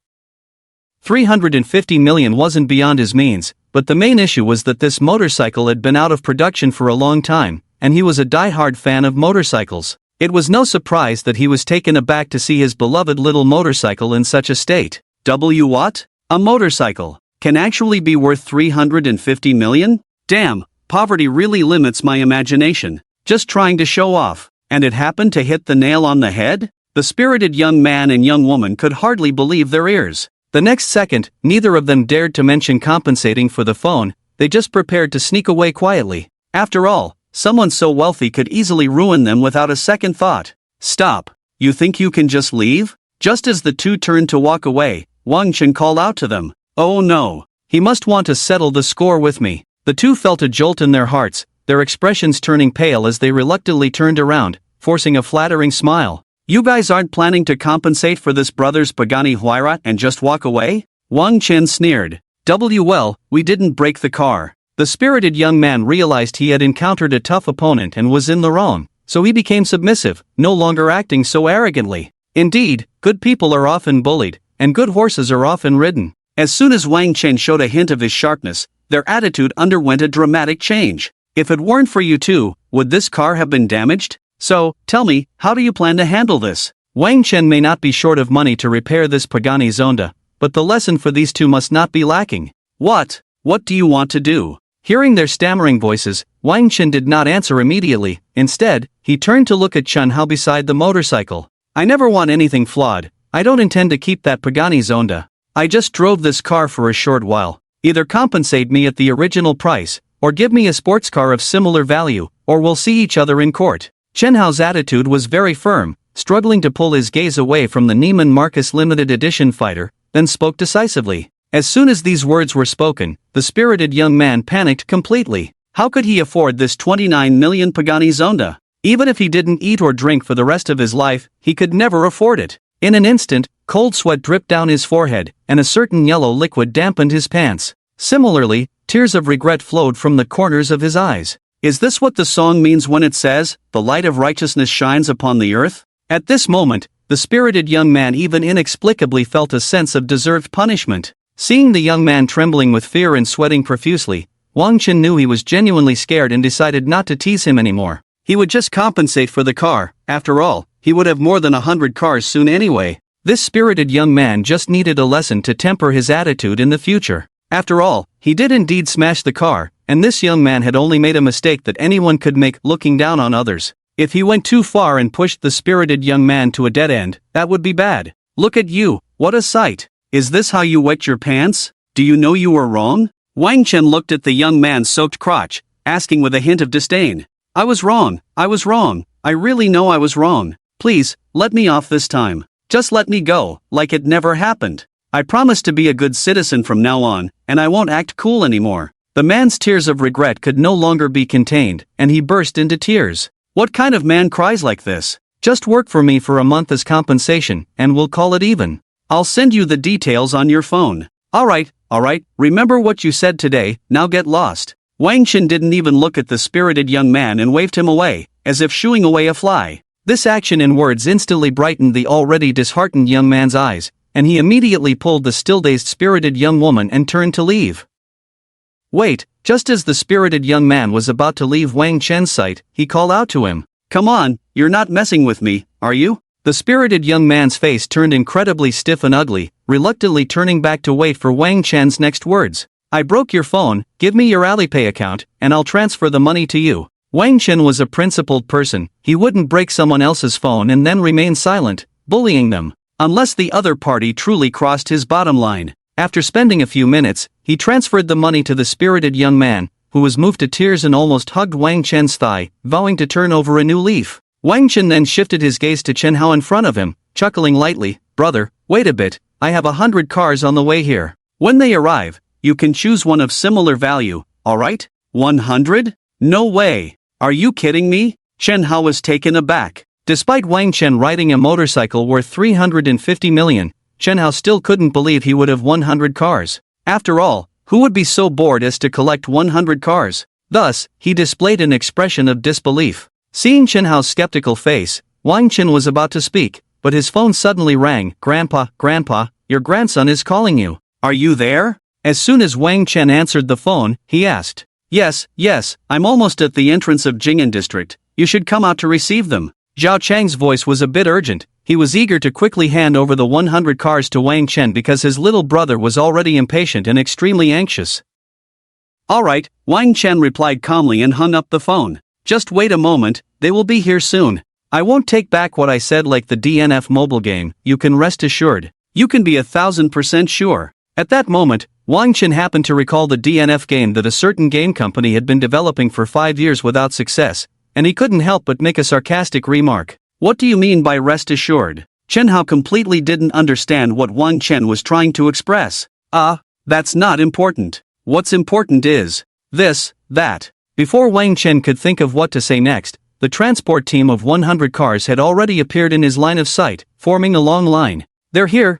Speaker 1: $350 million wasn't beyond his means, but the main issue was that this motorcycle had been out of production for a long time, and he was a die-hard fan of motorcycles. It was no surprise that he was taken aback to see his beloved little motorcycle in such a state. What? A motorcycle can actually be worth $350 million? Damn, poverty really limits my imagination. Just trying to show off, and it happened to hit the nail on the head? The spirited young man and young woman could hardly believe their ears. The next second, neither of them dared to mention compensating for the phone, they just prepared to sneak away quietly. After all, someone so wealthy could easily ruin them without a second thought. Stop. You think you can just leave? Just as the two turned to walk away, Wang Chen called out to them. Oh no. He must want to settle the score with me. The two felt a jolt in their hearts, their expressions turning pale as they reluctantly turned around, forcing a flattering smile. You guys aren't planning to compensate for this brother's Pagani Huayra and just walk away? Wang Chen sneered. Well, we didn't break the car. The spirited young man realized he had encountered a tough opponent and was in the wrong, so he became submissive, no longer acting so arrogantly. Indeed, good people are often bullied, and good horses are often ridden. As soon as Wang Chen showed a hint of his sharpness, their attitude underwent a dramatic change. If it weren't for you two, would this car have been damaged? So, tell me, how do you plan to handle this? Wang Chen may not be short of money to repair this Pagani Zonda, but the lesson for these two must not be lacking. What do you want to do? Hearing their stammering voices, Wang Chen did not answer immediately. Instead, he turned to look at Chen Hao beside the motorcycle. I never want anything flawed. I don't intend to keep that Pagani Zonda. I just drove this car for a short while. Either compensate me at the original price, or give me a sports car of similar value, or we'll see each other in court. Chen Hao's attitude was very firm, struggling to pull his gaze away from the Neiman Marcus Limited Edition Fighter, then spoke decisively. As soon as these words were spoken, the spirited young man panicked completely. How could he afford this 29 million Pagani Zonda? Even if he didn't eat or drink for the rest of his life, he could never afford it. In an instant, cold sweat dripped down his forehead, and a certain yellow liquid dampened his pants. Similarly, tears of regret flowed from the corners of his eyes. Is this what the song means when it says, "The light of righteousness shines upon the earth"? At this moment, the spirited young man even inexplicably felt a sense of deserved punishment. Seeing the young man trembling with fear and sweating profusely, Wang Chen knew he was genuinely scared and decided not to tease him anymore. He would just compensate for the car. After all, he would have more than 100 cars soon anyway. This spirited young man just needed a lesson to temper his attitude in the future. After all, he did indeed smash the car, and this young man had only made a mistake that anyone could make, looking down on others. If he went too far and pushed the spirited young man to a dead end, that would be bad. Look at you, what a sight. Is this how you wet your pants? Do you know you were wrong? Wang Chen looked at the young man's soaked crotch, asking with a hint of disdain. I was wrong. I really know I was wrong. Please, let me off this time. Just let me go, like it never happened. I promise to be a good citizen from now on, and I won't act cool anymore. The man's tears of regret could no longer be contained, and he burst into tears. What kind of man cries like this? Just work for me for a month as compensation, and we'll call it even. I'll send you the details on your phone. Alright, remember what you said today, now get lost. Wang Chen didn't even look at the spirited young man and waved him away, as if shooing away a fly. This action and words instantly brightened the already disheartened young man's eyes, and he immediately pulled the still-dazed spirited young woman and turned to leave. Wait, just as the spirited young man was about to leave Wang Chen's sight, he called out to him, "Come on, you're not messing with me, are you?" The spirited young man's face turned incredibly stiff and ugly, reluctantly turning back to wait for Wang Chen's next words. "I broke your phone, give me your Alipay account, and I'll transfer the money to you." Wang Chen was a principled person, he wouldn't break someone else's phone and then remain silent, bullying them, unless the other party truly crossed his bottom line. After spending a few minutes, he transferred the money to the spirited young man, who was moved to tears and almost hugged Wang Chen's thigh, vowing to turn over a new leaf. Wang Chen then shifted his gaze to Chen Hao in front of him, chuckling lightly, "Brother, wait a bit, I have 100 cars on the way here. When they arrive, you can choose one of similar value, alright? 100? No way! Are you kidding me?" Chen Hao was taken aback. Despite Wang Chen riding a motorcycle worth 350 million, Chen Hao still couldn't believe he would have 100 cars. After all, who would be so bored as to collect 100 cars? Thus, he displayed an expression of disbelief. Seeing Chen Hao's skeptical face, Wang Chen was about to speak, but his phone suddenly rang. "Grandpa, Grandpa, your grandson is calling you. Are you there?" As soon as Wang Chen answered the phone, he asked, Yes, I'm almost at the entrance of Jing'an District. You should come out to receive them." Zhao Chang's voice was a bit urgent. He was eager to quickly hand over the 100 cars to Wang Chen because his little brother was already impatient and extremely anxious. "Alright," Wang Chen replied calmly and hung up the phone. "Just wait a moment, they will be here soon. I won't take back what I said like the DNF mobile game, you can rest assured. You can be 1000% sure." At that moment, Wang Chen happened to recall the DNF game that a certain game company had been developing for 5 years without success, and he couldn't help but make a sarcastic remark. "What do you mean by rest assured?" Chen Hao completely didn't understand what Wang Chen was trying to express. That's not important. What's important is this, that. Before Wang Chen could think of what to say next, the transport team of 100 cars had already appeared in his line of sight, forming a long line. They're here,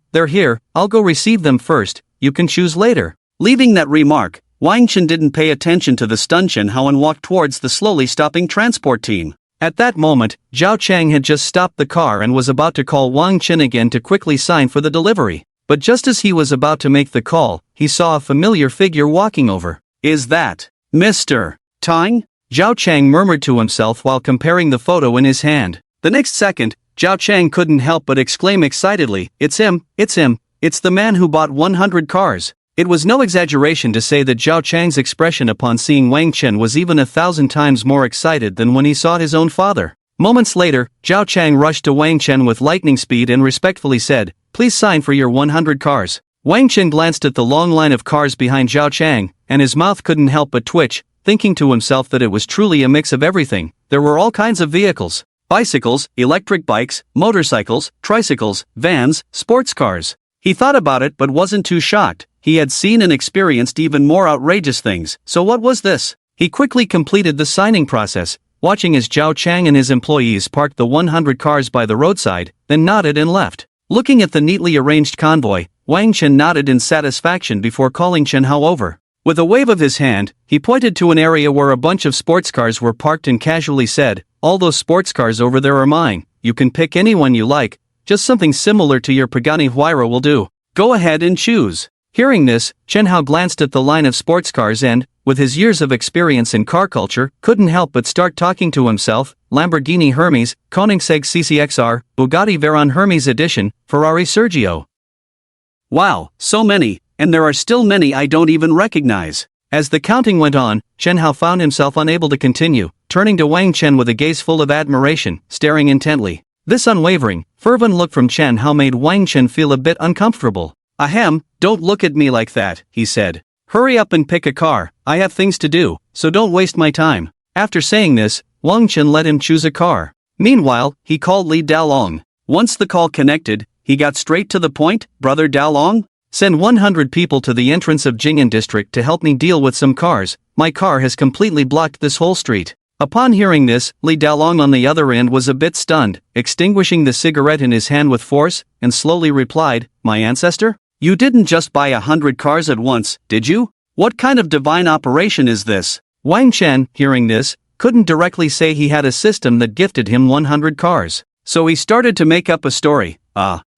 Speaker 1: I'll go receive them first, you can choose later." Leaving that remark, Wang Chen didn't pay attention to the stunned Chen Hao and walked towards the slowly stopping transport team. At that moment, Zhao Chang had just stopped the car and was about to call Wang Chen again to quickly sign for the delivery. But just as he was about to make the call, he saw a familiar figure walking over. "Is that Mr. Tang?" Zhao Chang murmured to himself while comparing the photo in his hand. The next second, Zhao Chang couldn't help but exclaim excitedly, it's him, it's the man who bought 100 cars. It was no exaggeration to say that Zhao Chang's expression upon seeing Wang Chen was even 1,000 times more excited than when he saw his own father. Moments later, Zhao Chang rushed to Wang Chen with lightning speed and respectfully said, "Please sign for your 100 cars." Wang Chen glanced at the long line of cars behind Zhao Chang, and his mouth couldn't help but twitch, thinking to himself that it was truly a mix of everything. There were all kinds of vehicles. Bicycles, electric bikes, motorcycles, tricycles, vans, sports cars. He thought about it but wasn't too shocked. He had seen and experienced even more outrageous things, so what was this? He quickly completed the signing process, watching as Zhao Chang and his employees parked the 100 cars by the roadside, then nodded and left. Looking at the neatly arranged convoy, Wang Chen nodded in satisfaction before calling Chen Hao over. With a wave of his hand, he pointed to an area where a bunch of sports cars were parked and casually said, "All those sports cars over there are mine, you can pick any one you like, just something similar to your Pagani Huayra will do. Go ahead and choose." Hearing this, Chen Hao glanced at the line of sports cars and, with his years of experience in car culture, couldn't help but start talking to himself. Lamborghini Hermes, Koenigsegg CCXR, Bugatti Veyron Hermes Edition, Ferrari Sergio. Wow, so many, and there are still many I don't even recognize. As the counting went on, Chen Hao found himself unable to continue, turning to Wang Chen with a gaze full of admiration, staring intently. This unwavering, fervent look from Chen Hao made Wang Chen feel a bit uncomfortable. "Ahem, don't look at me like that," he said. "Hurry up and pick a car, I have things to do, so don't waste my time." After saying this, Wang Chen let him choose a car. Meanwhile, he called Li Daolong. Once the call connected, he got straight to the point. "Brother Daolong? Send 100 people to the entrance of Jing'an District to help me deal with some cars, my car has completely blocked this whole street." Upon hearing this, Li Daolong on the other end was a bit stunned, extinguishing the cigarette in his hand with force, and slowly replied, "My ancestor? You didn't just buy 100 cars at once, did you? What kind of divine operation is this?" Wang Chen, hearing this, couldn't directly say he had a system that gifted him 100 cars. So he started to make up a story.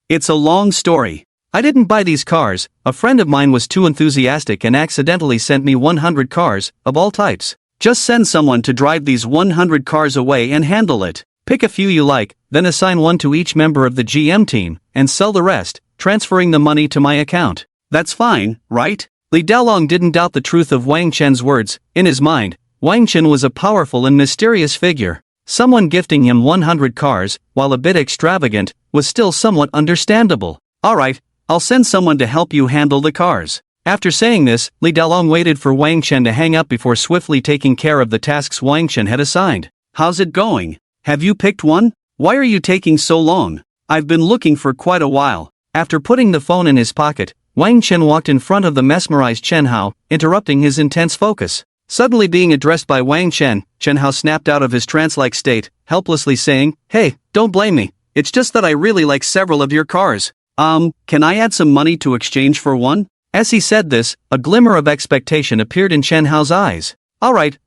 Speaker 1: It's a long story. I didn't buy these cars, a friend of mine was too enthusiastic and accidentally sent me 100 cars, of all types. Just send someone to drive these 100 cars away and handle it. Pick a few you like, then assign one to each member of the GM team, and sell the rest, transferring the money to my account. That's fine, right? Li Daolong didn't doubt the truth of Wang Chen's words. In his mind, Wang Chen was a powerful and mysterious figure. Someone gifting him 100 cars, while a bit extravagant, was still somewhat understandable. Alright, I'll send someone to help you handle the cars. After saying this, Li Daolong waited for Wang Chen to hang up before swiftly taking care of the tasks Wang Chen had assigned. How's it going? Have you picked one? Why are you taking so long? I've been looking for quite a while. After putting the phone in his pocket, Wang Chen walked in front of the mesmerized Chen Hao, interrupting his intense focus. Suddenly being addressed by Wang Chen, Chen Hao snapped out of his trance-like state, helplessly saying, "Hey, don't blame me. It's just that I really like several of your cars. Can I add some money to exchange for one?" As he said this, a glimmer of expectation appeared in Chen Hao's eyes. Alright,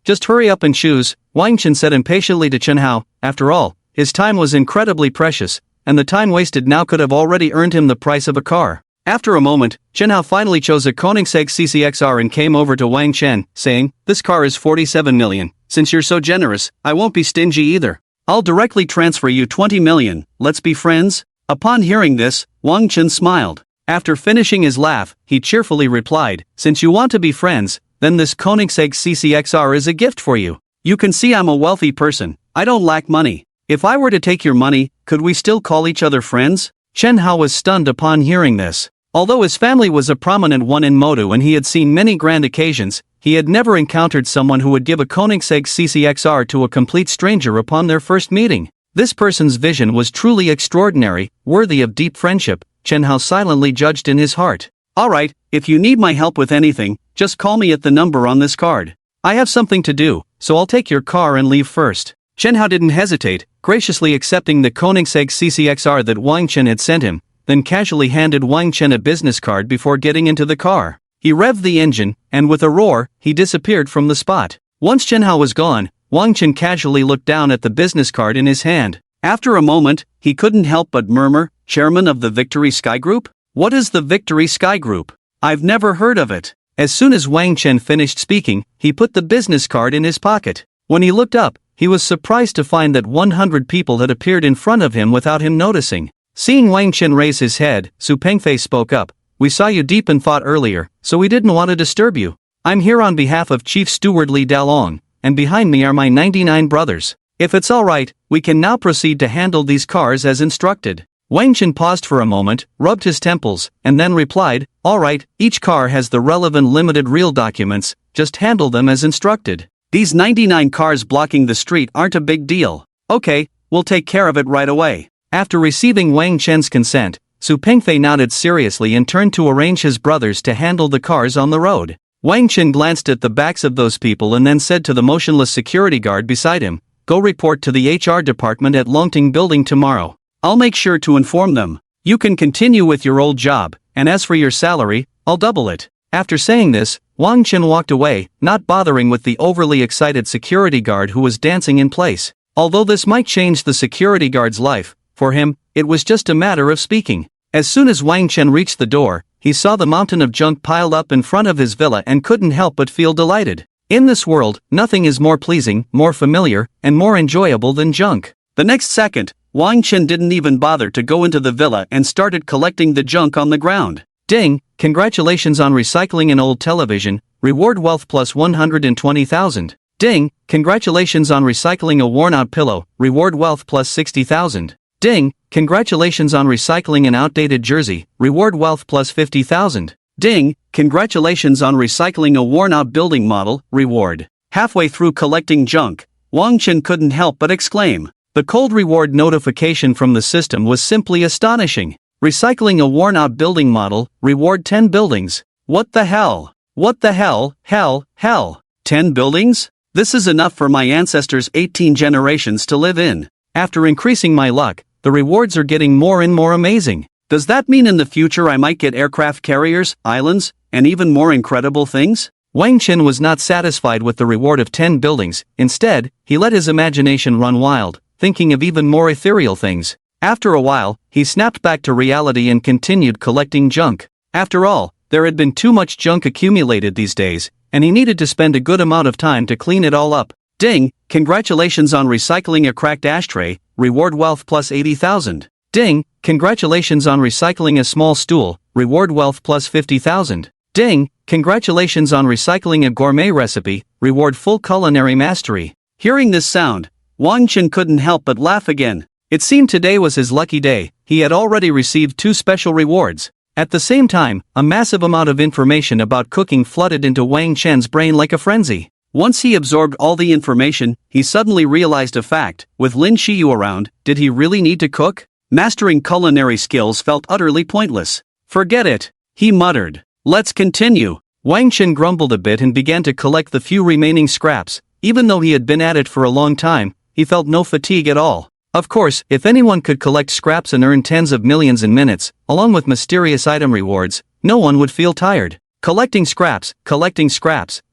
Speaker 1: just hurry up and choose," Wang Chen said impatiently to Chen Hao. After all, his time was incredibly precious, and the time wasted now could have already earned him the price of a car. After a moment, Chen Hao finally chose a Koenigsegg CCXR and came over to Wang Chen, saying, "This car is 47 million. Since you're so generous, I won't be stingy either. I'll directly transfer you 20 million, let's be friends?" Upon hearing this, Wang Chen smiled. After finishing his laugh, he cheerfully replied, "Since you want to be friends, then this Koenigsegg CCXR is a gift for you. You can see I'm a wealthy person. I don't lack money. If I were to take your money, could we still call each other friends?" Chen Hao was stunned upon hearing this. Although his family was a prominent one in Modu and he had seen many grand occasions, he had never encountered someone who would give a Koenigsegg CCXR to a complete stranger upon their first meeting. This person's vision was truly extraordinary, worthy of deep friendship, Chen Hao silently judged in his heart. "Alright, if you need my help with anything, just call me at the number on this card. I have something to do, so I'll take your car and leave first." Chen Hao didn't hesitate, graciously accepting the Koenigsegg CCXR that Wang Chen had sent him, then casually handed Wang Chen a business card before getting into the car. He revved the engine, and with a roar, he disappeared from the spot. Once Chen Hao was gone, Wang Chen casually looked down at the business card in his hand. After a moment, he couldn't help but murmur, "Chairman of the Victory Sky Group? What is the Victory Sky Group? I've never heard of it." As soon as Wang Chen finished speaking, he put the business card in his pocket. When he looked up, he was surprised to find that 100 people had appeared in front of him without him noticing. Seeing Wang Chen raise his head, Su Pengfei spoke up, "We saw you deep in thought earlier, so we didn't want to disturb you. I'm here on behalf of Chief Steward Li Daolong, and behind me are my 99 brothers. If it's alright, we can now proceed to handle these cars as instructed." Wang Chen paused for a moment, rubbed his temples, and then replied, "Alright, each car has the relevant limited real documents, just handle them as instructed. These 99 cars blocking the street aren't a big deal. Okay, we'll take care of it right away." After receiving Wang Chen's consent, Su Pengfei nodded seriously and turned to arrange his brothers to handle the cars on the road. Wang Chen glanced at the backs of those people and then said to the motionless security guard beside him, "Go report to the HR department at Longting Building tomorrow. I'll make sure to inform them. You can continue with your old job, and as for your salary, I'll double it." After saying this, Wang Chen walked away, not bothering with the overly excited security guard who was dancing in place. Although this might change the security guard's life, for him, it was just a matter of speaking. As soon as Wang Chen reached the door, he saw the mountain of junk piled up in front of his villa and couldn't help but feel delighted. In this world, nothing is more pleasing, more familiar, and more enjoyable than junk. The next second, Wang Chen didn't even bother to go into the villa and started collecting the junk on the ground. Ding, congratulations on recycling an old television, reward wealth plus 120,000. Ding, congratulations on recycling a worn-out pillow, reward wealth plus 60,000. Ding, congratulations on recycling an outdated jersey, reward wealth plus 50,000. Ding, congratulations on recycling a worn-out building model, reward. Halfway through collecting junk, Wang Chen couldn't help but exclaim. The cold reward notification from the system was simply astonishing. Recycling a worn-out building model, reward 10 buildings. What the hell? What the hell, hell? 10 buildings? This is enough for my ancestors' 18 generations to live in. After increasing my luck, the rewards are getting more and more amazing. Does that mean in the future I might get aircraft carriers, islands, and even more incredible things? Wang Chen was not satisfied with the reward of 10 buildings. Instead, he let his imagination run wild, thinking of even more ethereal things. After a while, he snapped back to reality and continued collecting junk. After all, there had been too much junk accumulated these days, and he needed to spend a good amount of time to clean it all up. Ding, congratulations on recycling a cracked ashtray, reward wealth plus 80,000. Ding, congratulations on recycling a small stool, reward wealth plus 50,000. Ding, congratulations on recycling a gourmet recipe, reward full culinary mastery. Hearing this sound, Wang Chen couldn't help but laugh again. It seemed today was his lucky day. He had already received 2 special rewards. At the same time, a massive amount of information about cooking flooded into Wang Chen's brain like a frenzy. Once he absorbed all the information, he suddenly realized a fact: with Lin Xiyu around, did he really need to cook? Mastering culinary skills felt utterly pointless. Forget it, he muttered. Let's continue. Wang Chen grumbled a bit and began to collect the few remaining scraps. Even though he had been at it for a long time, he felt no fatigue at all. Of course, if anyone could collect scraps and earn tens of millions in minutes, along with mysterious item rewards, no one would feel tired. Collecting scraps.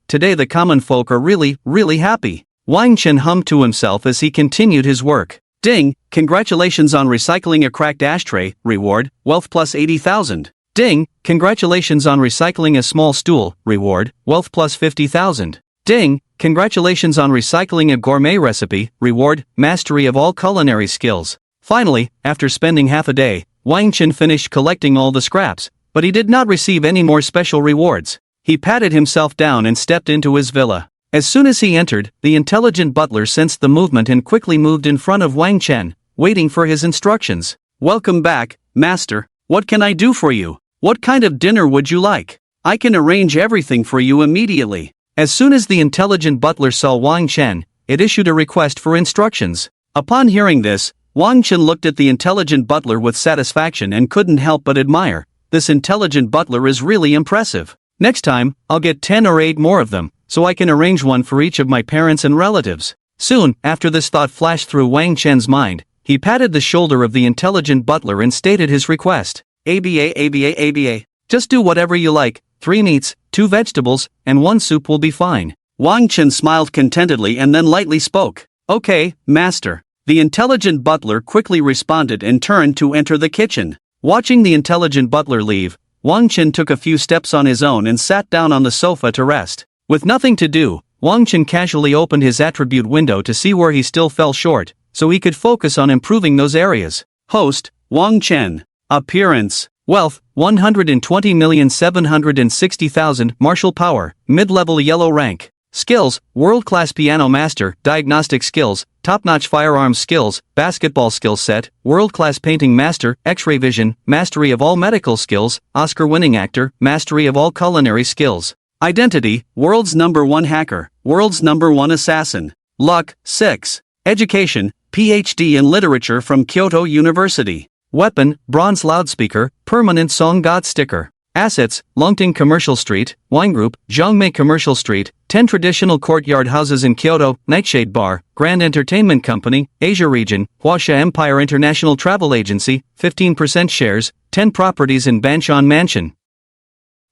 Speaker 1: Today the common folk are really happy. Wang Chen hummed to himself as he continued his work. Ding, congratulations on recycling a cracked ashtray, reward, wealth plus 80,000. Ding, congratulations on recycling a small stool, reward, wealth plus 50,000. Ding, congratulations on recycling a gourmet recipe, reward, mastery of all culinary skills. Finally, after spending half a day, Wang Chen finished collecting all the scraps, but he did not receive any more special rewards. He patted himself down and stepped into his villa. As soon as he entered, the intelligent butler sensed the movement and quickly moved in front of Wang Chen, waiting for his instructions. Welcome back, master. What can I do for you? What kind of dinner would you like? I can arrange everything for you immediately. As soon as the intelligent butler saw Wang Chen, it issued a request for instructions. Upon hearing this, Wang Chen looked at the intelligent butler with satisfaction and couldn't help but admire. This intelligent butler is really impressive. Next time, I'll get 10 or 8 more of them, so I can arrange one for each of my parents and relatives. Soon, after this thought flashed through Wang Chen's mind, he patted the shoulder of the intelligent butler and stated his request. ABA. Just do whatever you like. 3 meats, 2 vegetables, and 1 soup will be fine. Wang Chen smiled contentedly and then lightly spoke. Okay, master. The intelligent butler quickly responded and turned to enter the kitchen. Watching the intelligent butler leave, Wang Chen took a few steps on his own and sat down on the sofa to rest. With nothing to do, Wang Chen casually opened his attribute window to see where he still fell short, so he could focus on improving those areas. Host, Wang Chen. Appearance, wealth, 120,760,000. Martial power, mid-level yellow rank. Skills, world-class piano master. Diagnostic skills, top-notch firearms skills. Basketball skill set, world-class painting master. X-ray vision, mastery of all medical skills. Oscar-winning actor, mastery of all culinary skills. Identity, world's #1 hacker, world's #1 assassin. Luck, 6. Education, PhD in literature from Kyoto University. Weapon, bronze loudspeaker, permanent song god sticker. Assets, Longting Commercial Street, Wine Group, Zhongmei Commercial Street, 10 traditional courtyard houses in Kyoto, Nightshade Bar, Grand Entertainment Company, Asia Region, Huaxia Empire International Travel Agency, 15% shares, 10 properties in Banshan Mansion.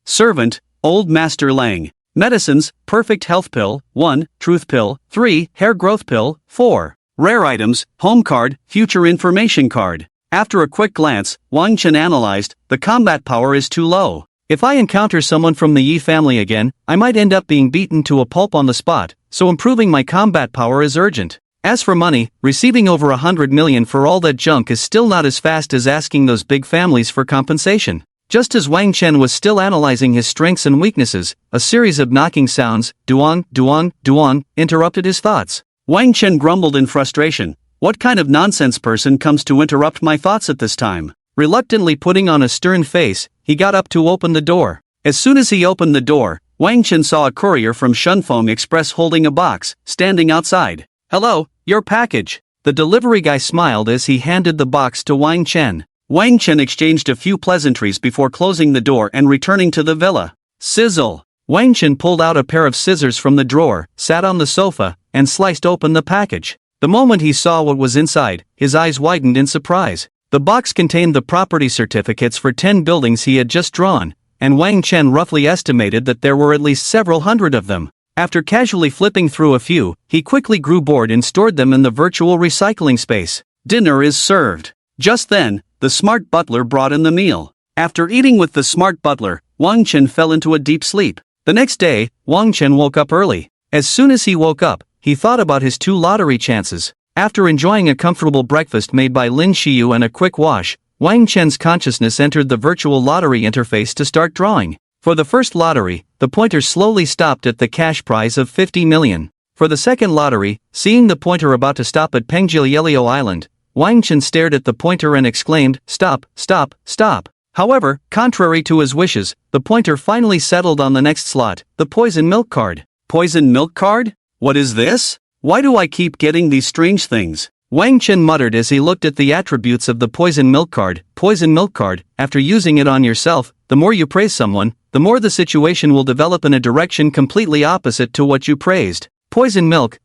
Speaker 1: Servant, Old Master Lang. Medicines, Perfect Health Pill, 1, Truth Pill, 3, Hair Growth Pill, 4. Rare items, Home Card, Future Information Card. After a quick glance, Wang Chen analyzed, the combat power is too low. If I encounter someone from the Yi family again, I might end up being beaten to a pulp on the spot, so improving my combat power is urgent. As for money, receiving over 100 million for all that junk is still not as fast as asking those big families for compensation. Just as Wang Chen was still analyzing his strengths and weaknesses, a series of knocking sounds, duang, duang, duang, interrupted his thoughts. Wang Chen grumbled in frustration. What kind of nonsense person comes to interrupt my thoughts at this time? Reluctantly putting on a stern face, he got up to open the door. As soon as he opened the door, Wang Chen saw a courier from Shunfeng Express holding a box, standing outside. Hello, your package. The delivery guy smiled as he handed the box to Wang Chen. Wang Chen exchanged a few pleasantries before closing the door and returning to the villa. Sizzle. Wang Chen pulled out a pair of scissors from the drawer, sat on the sofa, and sliced open the package. The moment he saw what was inside, his eyes widened in surprise. The box contained the property certificates for 10 buildings he had just drawn, and Wang Chen roughly estimated that there were at least several hundred of them. After casually flipping through a few, he quickly grew bored and stored them in the virtual recycling space. Dinner is served. Just then, the smart butler brought in the meal. After eating with the smart butler, Wang Chen fell into a deep sleep. The next day, Wang Chen woke up early. As soon as he woke up, he thought about his 2 lottery chances. After enjoying a comfortable breakfast made by Lin Xiyu and a quick wash, Wang Chen's consciousness entered the virtual lottery interface to start drawing. For the first lottery, the pointer slowly stopped at the cash prize of 50 million. For the second lottery, seeing the pointer about to stop at Pengjilielio Island, Wang Chen stared at the pointer and exclaimed, "Stop, stop, stop." However, contrary to his wishes, the pointer finally settled on the next slot, the poison milk card. Poison milk card? What is this? Why do I keep getting these strange things? Wang Chen muttered as he looked at the attributes of the poison milk card. Poison milk card, after using it on yourself, the more you praise someone, the more the situation will develop in a direction completely opposite to what you praised. Poison milk,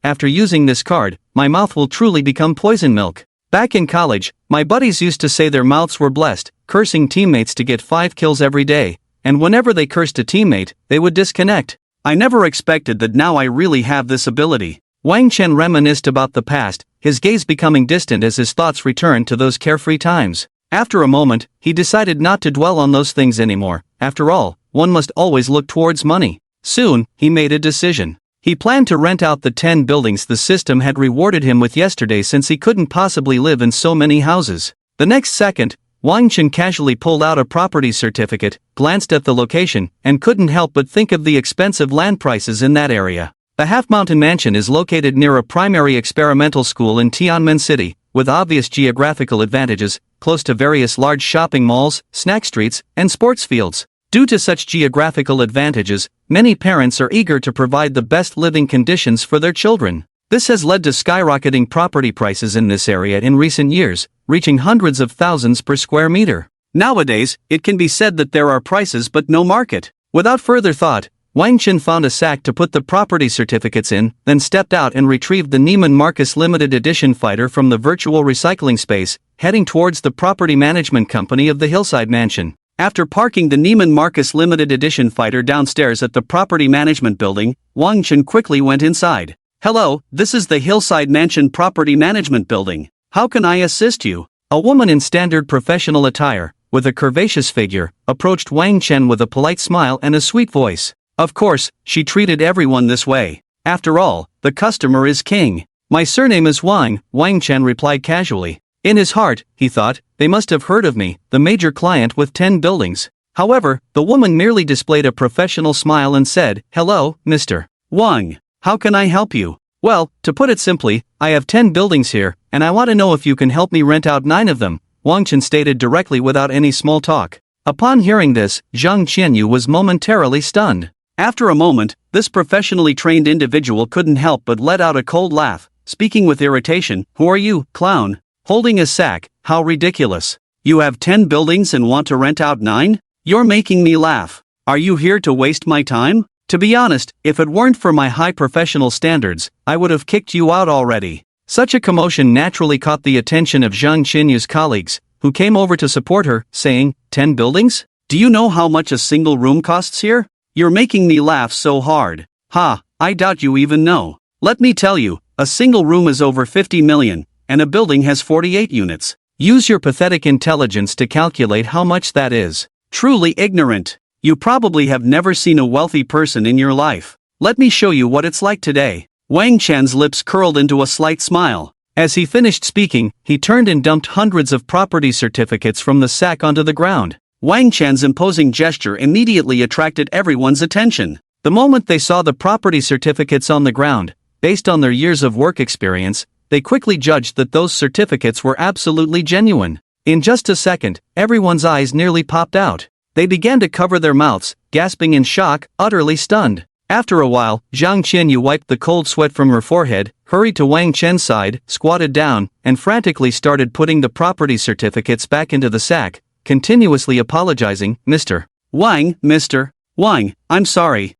Speaker 1: after using this card, my mouth will truly become poison milk. Back in college, my buddies used to say their mouths were blessed, cursing teammates to get 5 kills every day, and whenever they cursed a teammate, they would disconnect. I never expected that now I really have this ability. Wang Chen reminisced about the past, his gaze becoming distant as his thoughts returned to those carefree times. After a moment, he decided not to dwell on those things anymore. After all, one must always look towards money. Soon, he made a decision. He planned to rent out the 10 buildings the system had rewarded him with yesterday since he couldn't possibly live in so many houses. The next second, Wang Chen casually pulled out a property certificate, glanced at the location, and couldn't help but think of the expensive land prices in that area. The Half Mountain Mansion is located near a primary experimental school in Tianmen City, with obvious geographical advantages, close to various large shopping malls, snack streets, and sports fields. Due to such geographical advantages, many parents are eager to provide the best living conditions for their children. This has led to skyrocketing property prices in this area in recent years, reaching hundreds of thousands per square meter. Nowadays, it can be said that there are prices but no market. Without further thought, Wang Chen found a sack to put the property certificates in, then stepped out and retrieved the Neiman Marcus limited edition fighter from the virtual recycling space, heading towards the property management company of the Hillside Mansion. After parking the Neiman Marcus limited edition fighter downstairs at the property management building, Wang Chen quickly went inside. "Hello, this is the Hillside Mansion property management building. How can I assist you?" A woman in standard professional attire, with a curvaceous figure, approached Wang Chen with a polite smile and a sweet voice. Of course, she treated everyone this way. After all, the customer is king. "My surname is Wang," Wang Chen replied casually. In his heart, he thought, they must have heard of me, the major client with 10 buildings. However, the woman merely displayed a professional smile and said, "Hello, Mr. Wang. How can I help you?" "Well, to put it simply, I have 10 buildings here, and I want to know if you can help me rent out 9 of them," Wang Chen stated directly without any small talk. Upon hearing this, Zhang Qianyu was momentarily stunned. After a moment, this professionally trained individual couldn't help but let out a cold laugh, speaking with irritation. "Who are you, clown? Holding a sack, how ridiculous. You have 10 buildings and want to rent out 9? You're making me laugh. Are you here to waste my time? To be honest, if it weren't for my high professional standards, I would have kicked you out already." Such a commotion naturally caught the attention of Zhang Qianyu's colleagues, who came over to support her, saying, "10 buildings? Do you know how much a single room costs here? You're making me laugh so hard. Ha, I doubt you even know. Let me tell you, a single room is over 50 million. And a building has 48 units. Use your pathetic intelligence to calculate how much that is. Truly ignorant. You probably have never seen a wealthy person in your life. Let me show you what it's like today." Wang Chen's lips curled into a slight smile. As he finished speaking, he turned and dumped hundreds of property certificates from the sack onto the ground. Wang Chen's imposing gesture immediately attracted everyone's attention. The moment they saw the property certificates on the ground, based on their years of work experience, they quickly judged that those certificates were absolutely genuine. In just a second, everyone's eyes nearly popped out. They began to cover their mouths, gasping in shock, utterly stunned. After a while, Zhang Qianyu wiped the cold sweat from her forehead, hurried to Wang Chen's side, squatted down, and frantically started putting the property certificates back into the sack, continuously apologizing. "Mr. Wang, Mr. Wang, I'm sorry.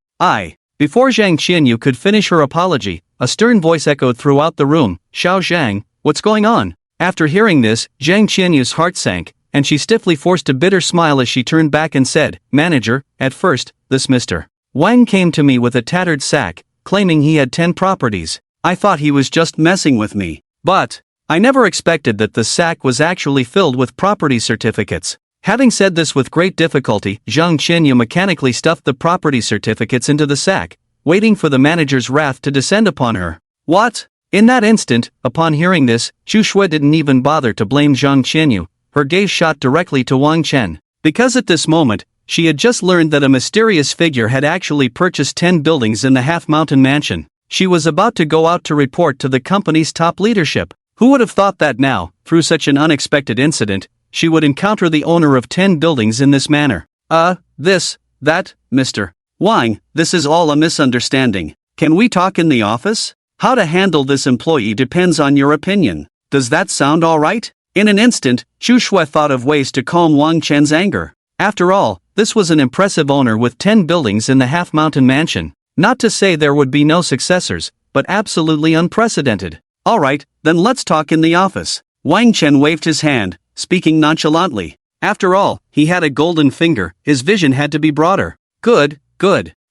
Speaker 1: Before Zhang Qianyu could finish her apology, a stern voice echoed throughout the room, "Xiao Zhang, what's going on?" After hearing this, Zhang Qianyu's heart sank, and she stiffly forced a bitter smile as she turned back and said, "Manager, at first, this Mr. Wang came to me with a tattered sack, claiming he had 10 properties. I thought he was just messing with me. But I never expected that the sack was actually filled with property certificates. Having said this with great difficulty, Zhang Qinyu mechanically stuffed the property certificates into the sack, waiting for the manager's wrath to descend upon her. What? In that instant, upon hearing this, Chu Shui didn't even bother to blame Zhang Qinyu. Her gaze shot directly to Wang Chen. Because at this moment, she had just learned that a mysterious figure had actually purchased 10 buildings in the Half-Mountain Mansion. She was about to go out to report to the company's top leadership. Who would have thought that now, through such an unexpected incident, she would encounter the owner of 10 buildings in this manner? That, Mr. Wang, this is all a misunderstanding. Can we talk in the office? How to handle this employee depends on your opinion. Does that sound alright? In an instant, Chu Shui thought of ways to calm Wang Chen's anger. After all, this was an impressive owner with 10 buildings in the Half-Mountain Mansion. Not to say there would be no successors, but absolutely unprecedented. Alright, then let's talk in the office. Wang Chen waved his hand, speaking nonchalantly. After all, he had a golden finger, his vision had to be broader. Good.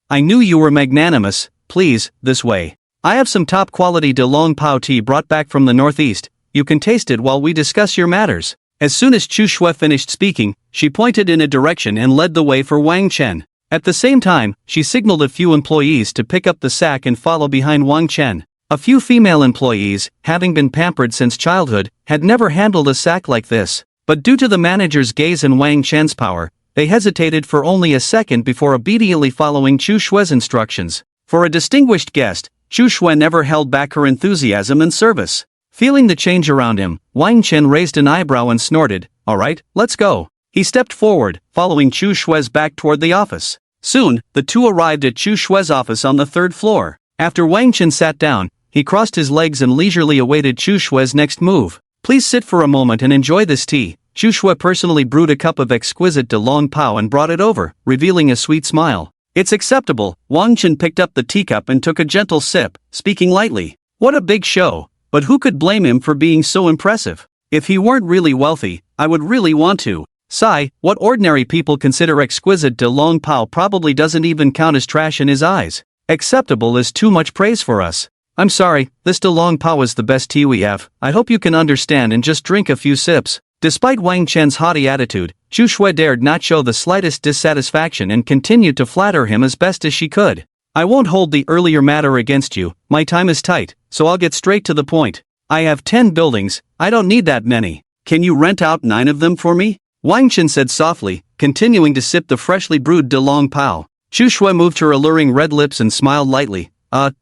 Speaker 1: I knew you were magnanimous. Please, this way. I have some top-quality De Long Pao tea brought back from the northeast. You can taste it while we discuss your matters. As soon as Chu Shui finished speaking, she pointed in a direction and led the way for Wang Chen. At the same time, she signaled a few employees to pick up the sack and follow behind Wang Chen. A few female employees, having been pampered since childhood, had never handled a sack like this. But due to the manager's gaze and Wang Chen's power, they hesitated for only a second before obediently following Chu Shui's instructions. For a distinguished guest, Chu Shui never held back her enthusiasm and service. Feeling the change around him, Wang Chen raised an eyebrow and snorted, "Alright, let's go." He stepped forward, following Chu Shui's back toward the office. Soon, the two arrived at Chu Shui's office on the 3rd floor. After Wang Chen sat down, he crossed his legs and leisurely awaited Chu Shui's next move. "Please sit for a moment and enjoy this tea." Chu Shui personally brewed a cup of exquisite De Long Pao and brought it over, revealing a sweet smile. "It's acceptable." Wang Chen picked up the teacup and took a gentle sip, speaking lightly. What a big show. But who could blame him for being so impressive? If he weren't really wealthy, I would really want to. Sigh, what ordinary people consider exquisite De Long Pao probably doesn't even count as trash in his eyes. Acceptable is too much praise for us. I'm sorry, this De Long Pao is the best tea we have. I hope you can understand and just drink a few sips. Despite Wang Chen's haughty attitude, Chu Shui dared not show the slightest dissatisfaction and continued to flatter him as best as she could. "I won't hold the earlier matter against you, my time is tight, so I'll get straight to the point. I have 10 buildings, I don't need that many. Can you rent out 9 of them for me?" Wang Chen said softly, continuing to sip the freshly brewed De Long Pao. Chu Shui moved her alluring red lips and smiled lightly.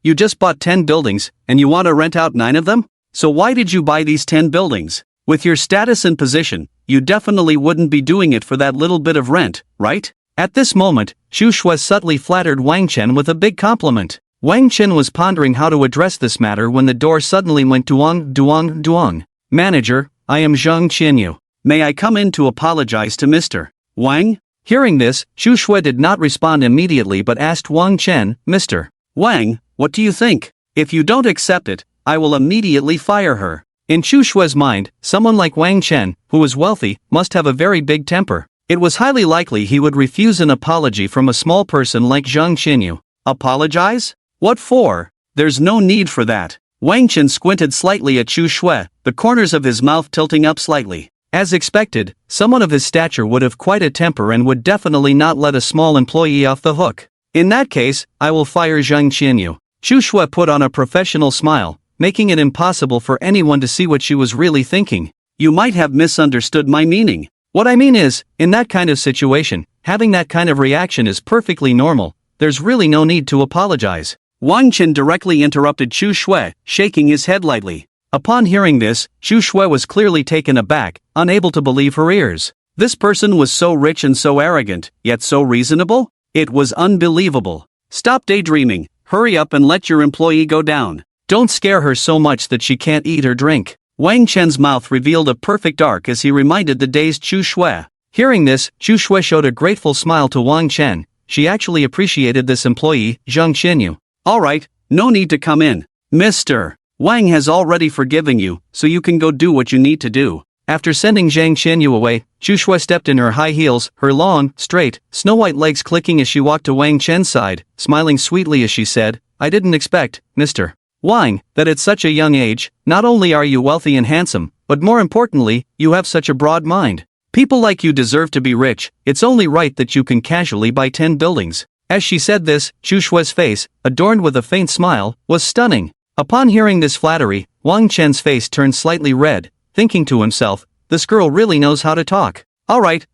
Speaker 1: You just bought 10 buildings, and you want to rent out 9 of them? So why did you buy these 10 buildings? With your status and position, you definitely wouldn't be doing it for that little bit of rent, right? At this moment, Chu Shui subtly flattered Wang Chen with a big compliment. Wang Chen was pondering how to address this matter when the door suddenly went duong. "Manager, I am Zhang Qinyu. May I come in to apologize to Mr. Wang?" Hearing this, Chu Shui did not respond immediately but asked Wang Chen, "Mr. Wang, what do you think? If you don't accept it, I will immediately fire her." In Chu Shui's mind, someone like Wang Chen, who was wealthy, must have a very big temper. It was highly likely he would refuse an apology from a small person like Zhang Qinyu. Apologize? What for? There's no need for that. Wang Chen squinted slightly at Chu Shui, the corners of his mouth tilting up slightly. As expected, someone of his stature would have quite a temper and would definitely not let a small employee off the hook. In that case, I will fire Zhang Qinyu. Chu Shui put on a professional smile, making it impossible for anyone to see what she was really thinking. "You might have misunderstood my meaning. What I mean is, in that kind of situation, having that kind of reaction is perfectly normal. There's really no need to apologize." Wang Chen directly interrupted Chu Shui, shaking his head lightly. Upon hearing this, Chu Shui was clearly taken aback, unable to believe her ears. This person was so rich and so arrogant, yet so reasonable? It was unbelievable. "Stop daydreaming, hurry up and let your employee go down. Don't scare her so much that she can't eat or drink." Wang Chen's mouth revealed a perfect arc as he reminded the dazed Chu Shui. Hearing this, Chu Shui showed a grateful smile to Wang Chen. She actually appreciated this employee, Zhang Qinyu. "Alright, no need to come in. Mr. Wang has already forgiven you, so you can go do what you need to do." After sending Zhang Qinyu away, Chu Shui stepped in her high heels, her long, straight, snow-white legs clicking as she walked to Wang Chen's side, smiling sweetly as she said, "I didn't expect, Mr. Wang, that at such a young age, not only are you wealthy and handsome, but more importantly, you have such a broad mind. People like you deserve to be rich, it's only right that you can casually buy 10 buildings. As she said this, Chu Shui's face, adorned with a faint smile, was stunning. Upon hearing this flattery, Wang Chen's face turned slightly red, thinking to himself, this girl really knows how to talk. Alright,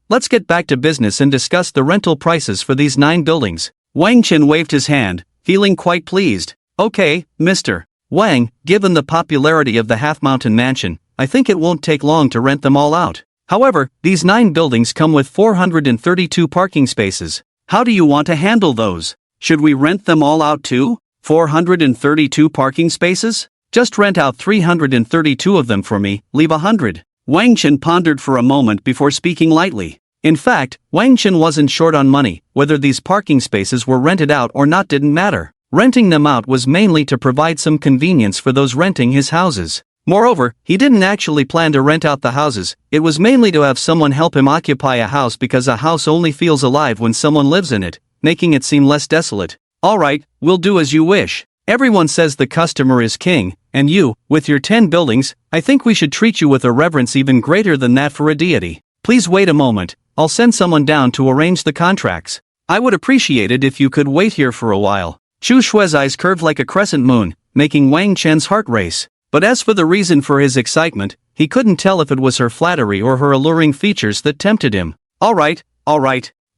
Speaker 1: let's get back to business and discuss the rental prices for these 9 buildings. Wang Chen waved his hand, feeling quite pleased. Okay, Mr. Wang, given the popularity of the Half Mountain Mansion, I think it won't take long to rent them all out. However, these 9 buildings come with 432 parking spaces. How do you want to handle those? Should we rent them all out too? 432 parking spaces? Just rent out 332 of them for me, leave 100. Wang Chen pondered for a moment before speaking lightly. In fact, Wang Chen wasn't short on money, whether these parking spaces were rented out or not didn't matter. Renting them out was mainly to provide some convenience for those renting his houses. Moreover, he didn't actually plan to rent out the houses, it was mainly to have someone help him occupy a house because a house only feels alive when someone lives in it, making it seem less desolate. Alright, we'll do as you wish. Everyone says the customer is king, and you, with your 10 buildings, I think we should treat you with a reverence even greater than that for a deity. Please wait a moment, I'll send someone down to arrange the contracts. I would appreciate it if you could wait here for a while. Chu Shui's eyes curved like a crescent moon, making Wang Chen's heart race. But as for the reason for his excitement, he couldn't tell if it was her flattery or her alluring features that tempted him. Alright,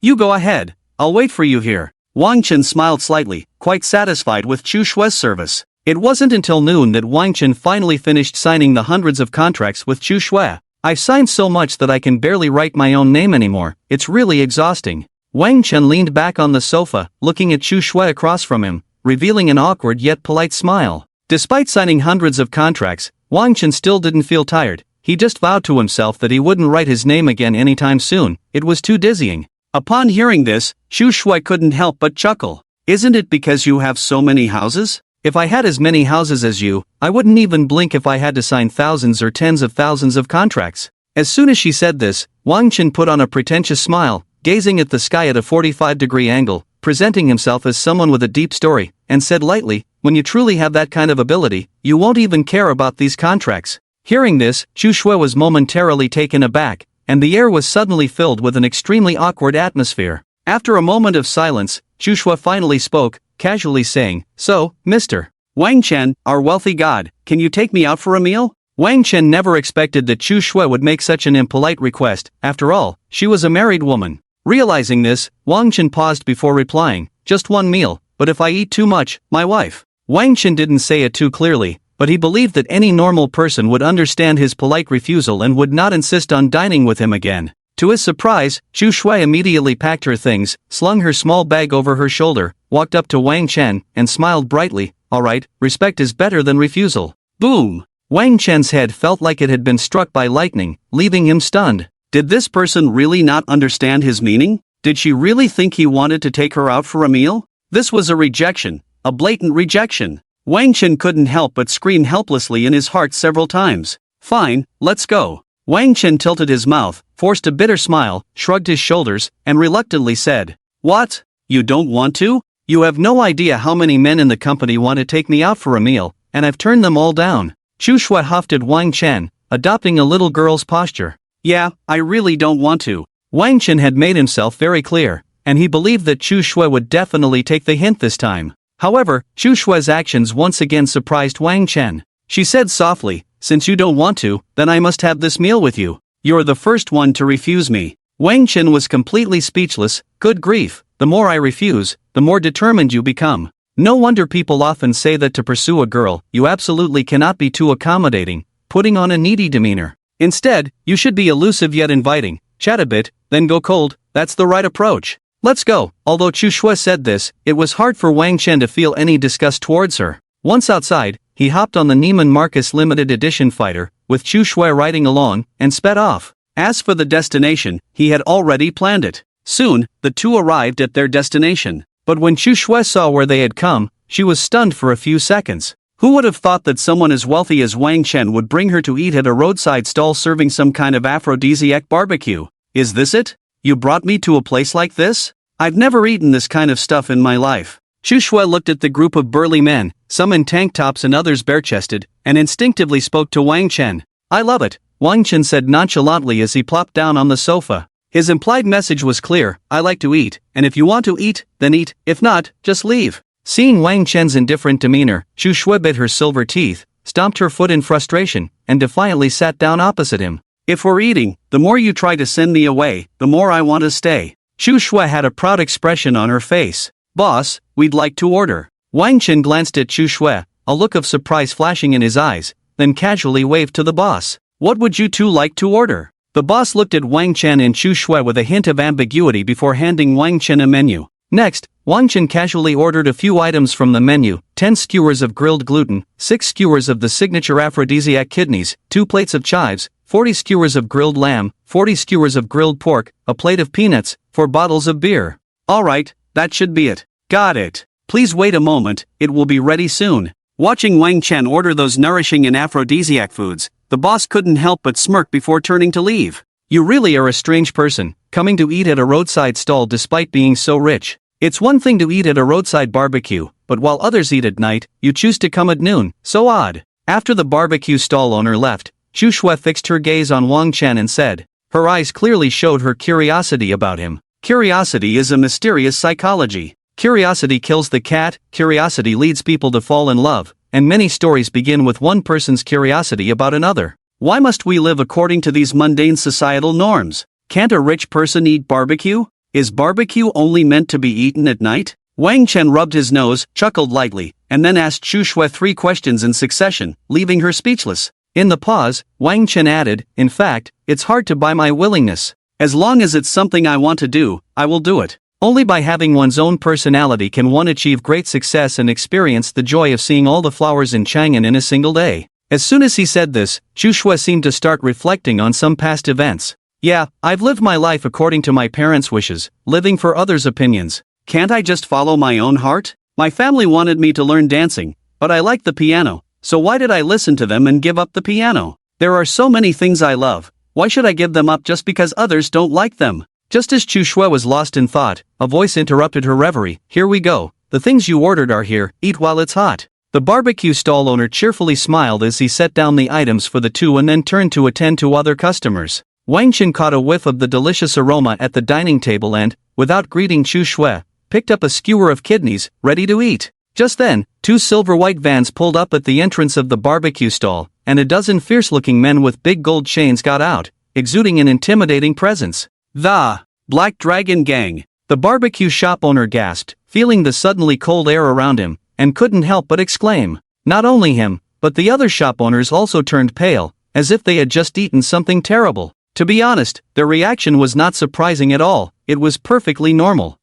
Speaker 1: you go ahead, I'll wait for you here. Wang Chen smiled slightly, quite satisfied with Chu Shui's service. It wasn't until noon that Wang Chen finally finished signing the hundreds of contracts with Chu Shui. I've signed so much that I can barely write my own name anymore, it's really exhausting. Wang Chen leaned back on the sofa, looking at Chu Shui across from him, revealing an awkward yet polite smile. Despite signing hundreds of contracts, Wang Chen still didn't feel tired. He just vowed to himself that he wouldn't write his name again anytime soon, it was too dizzying. Upon hearing this, Chu Shui couldn't help but chuckle. Isn't it because you have so many houses? If I had as many houses as you, I wouldn't even blink if I had to sign thousands or tens of thousands of contracts. As soon as she said this, Wang Chen put on a pretentious smile, gazing at the sky at a 45-degree angle, presenting himself as someone with a deep story, and said lightly, when you truly have that kind of ability, you won't even care about these contracts. Hearing this, Chu Shui was momentarily taken aback, and the air was suddenly filled with an extremely awkward atmosphere. After a moment of silence, Chu Shui finally spoke, casually saying, So, Mr. Wang Chen, our wealthy god, can you take me out for a meal? Wang Chen never expected that Chu Shui would make such an impolite request, after all, she was a married woman. Realizing this, Wang Chen paused before replying, just one meal, but if I eat too much, my wife. Wang Chen didn't say it too clearly, but he believed that any normal person would understand his polite refusal and would not insist on dining with him again. To his surprise, Chu Shui immediately packed her things, slung her small bag over her shoulder, walked up to Wang Chen, and smiled brightly. Alright, respect is better than refusal. Boom! Wang Chen's head felt like it had been struck by lightning, leaving him stunned. Did this person really not understand his meaning? Did she really think he wanted to take her out for a meal? This was a rejection, a blatant rejection. Wang Chen couldn't help but scream helplessly in his heart several times. Fine, let's go. Wang Chen tilted his mouth, forced a bitter smile, shrugged his shoulders, and reluctantly said, What? You don't want to? You have no idea how many men in the company want to take me out for a meal, and I've turned them all down. Chu Shui huffed at Wang Chen, adopting a little girl's posture. Yeah, I really don't want to. Wang Chen had made himself very clear, and he believed that Chu Shui would definitely take the hint this time. However, Chu Shui's actions once again surprised Wang Chen. She said softly, Since you don't want to, then I must have this meal with you. You're the first one to refuse me. Wang Chen was completely speechless. Good grief, the more I refuse, the more determined you become. No wonder people often say that to pursue a girl, you absolutely cannot be too accommodating, putting on a needy demeanor. Instead, you should be elusive yet inviting, chat a bit, then go cold, that's the right approach. Let's go. Although Chu Shui said this, it was hard for Wang Chen to feel any disgust towards her. Once outside, he hopped on the Neiman Marcus limited edition fighter, with Chu Shui riding along, and sped off. As for the destination, he had already planned it. Soon, the two arrived at their destination. But when Chu Shui saw where they had come, she was stunned for a few seconds. Who would have thought that someone as wealthy as Wang Chen would bring her to eat at a roadside stall serving some kind of aphrodisiac barbecue? Is this it? You brought me to a place like this? I've never eaten this kind of stuff in my life. Xu Shui looked at the group of burly men, some in tank tops and others bare-chested, and instinctively spoke to Wang Chen. I love it, Wang Chen said nonchalantly as he plopped down on the sofa. His implied message was clear, I like to eat, and if you want to eat, then eat, if not, just leave. Seeing Wang Chen's indifferent demeanor, Xu Shui bit her silver teeth, stomped her foot in frustration, and defiantly sat down opposite him. If we're eating, the more you try to send me away, the more I want to stay. Xu Shui had a proud expression on her face. Boss, we'd like to order. Wang Chen glanced at Xu Shui, a look of surprise flashing in his eyes, then casually waved to the boss. What would you two like to order? The boss looked at Wang Chen and Xu Shui with a hint of ambiguity before handing Wang Chen a menu. Next, Wang Chen casually ordered a few items from the menu, 10 skewers of grilled gluten, 6 skewers of the signature aphrodisiac kidneys, 2 plates of chives, 40 skewers of grilled lamb, 40 skewers of grilled pork, a plate of peanuts, 4 bottles of beer. Alright, that should be it. Got it. Please wait a moment, it will be ready soon. Watching Wang Chen order those nourishing and aphrodisiac foods, the boss couldn't help but smirk before turning to leave. You really are a strange person, coming to eat at a roadside stall despite being so rich. It's one thing to eat at a roadside barbecue, but while others eat at night, you choose to come at noon, so odd. After the barbecue stall owner left, Xu Shui fixed her gaze on Wang Chen and said, her eyes clearly showed her curiosity about him. Curiosity is a mysterious psychology. Curiosity kills the cat, curiosity leads people to fall in love, and many stories begin with one person's curiosity about another. Why must we live according to these mundane societal norms? Can't a rich person eat barbecue? Is barbecue only meant to be eaten at night? Wang Chen rubbed his nose, chuckled lightly, and then asked Xu Shui 3 questions in succession, leaving her speechless. In the pause, Wang Chen added, in fact, it's hard to buy my willingness. As long as it's something I want to do, I will do it. Only by having one's own personality can one achieve great success and experience the joy of seeing all the flowers in Chang'an in a single day. As soon as he said this, Xu Shui seemed to start reflecting on some past events. Yeah, I've lived my life according to my parents' wishes, living for others' opinions. Can't I just follow my own heart? My family wanted me to learn dancing, but I liked the piano, so why did I listen to them and give up the piano? There are so many things I love, why should I give them up just because others don't like them? Just as Xu Shui was lost in thought, a voice interrupted her reverie. Here we go. The things you ordered are here, eat while it's hot. The barbecue stall owner cheerfully smiled as he set down the items for the two and then turned to attend to other customers. Wang Chen caught a whiff of the delicious aroma at the dining table and, without greeting Xu Shui, picked up a skewer of kidneys, ready to eat. Just then, 2 silver-white vans pulled up at the entrance of the barbecue stall, and a dozen fierce-looking men with big gold chains got out, exuding an intimidating presence. The Black Dragon Gang. The barbecue shop owner gasped, feeling the suddenly cold air around him, and couldn't help but exclaim. Not only him, but the other shop owners also turned pale, as if they had just eaten something terrible. To be honest, their reaction was not surprising at all, it was perfectly normal.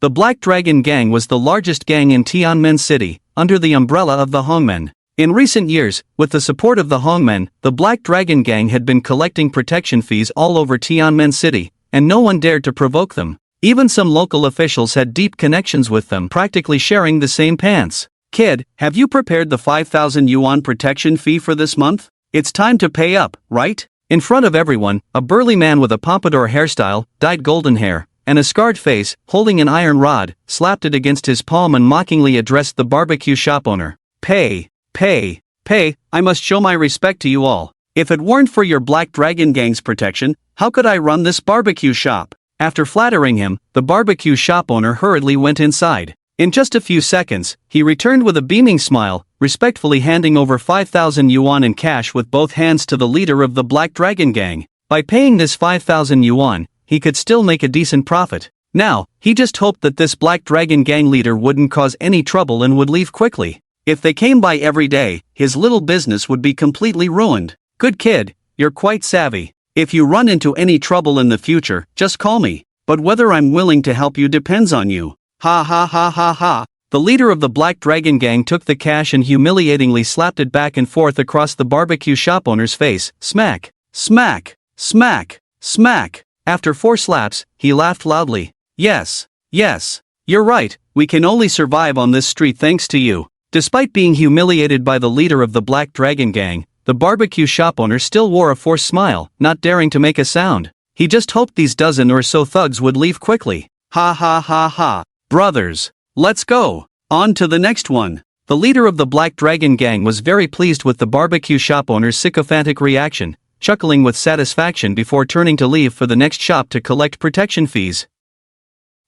Speaker 1: The Black Dragon Gang was the largest gang in Tianmen City, under the umbrella of the Hongmen. In recent years, with the support of the Hongmen, the Black Dragon Gang had been collecting protection fees all over Tianmen City, and no one dared to provoke them. Even some local officials had deep connections with them, practically sharing the same pants. Kid, have you prepared the 5,000 yuan protection fee for this month? It's time to pay up, right? In front of everyone, a burly man with a pompadour hairstyle, dyed golden hair, and a scarred face, holding an iron rod, slapped it against his palm and mockingly addressed the barbecue shop owner. Pay. Pay. Pay. I must show my respect to you all. If it weren't for your Black Dragon Gang's protection, how could I run this barbecue shop? After flattering him, the barbecue shop owner hurriedly went inside. In just a few seconds, he returned with a beaming smile, respectfully handing over 5,000 yuan in cash with both hands to the leader of the Black Dragon Gang. By paying this 5,000 yuan, he could still make a decent profit. Now, he just hoped that this Black Dragon Gang leader wouldn't cause any trouble and would leave quickly. If they came by every day, his little business would be completely ruined. Good kid, you're quite savvy. If you run into any trouble in the future, just call me. But whether I'm willing to help you depends on you. Ha ha ha ha ha. The leader of the Black Dragon Gang took the cash and humiliatingly slapped it back and forth across the barbecue shop owner's face. Smack. Smack. Smack. Smack. After 4 slaps, he laughed loudly. Yes. Yes. You're right, we can only survive on this street thanks to you. Despite being humiliated by the leader of the Black Dragon Gang, the barbecue shop owner still wore a forced smile, not daring to make a sound. He just hoped these dozen or so thugs would leave quickly. Ha ha ha ha. Brothers, Let's go. On to the next one. The leader of the Black Dragon Gang was very pleased with the barbecue shop owner's sycophantic reaction, chuckling with satisfaction before turning to leave for the next shop to collect protection fees.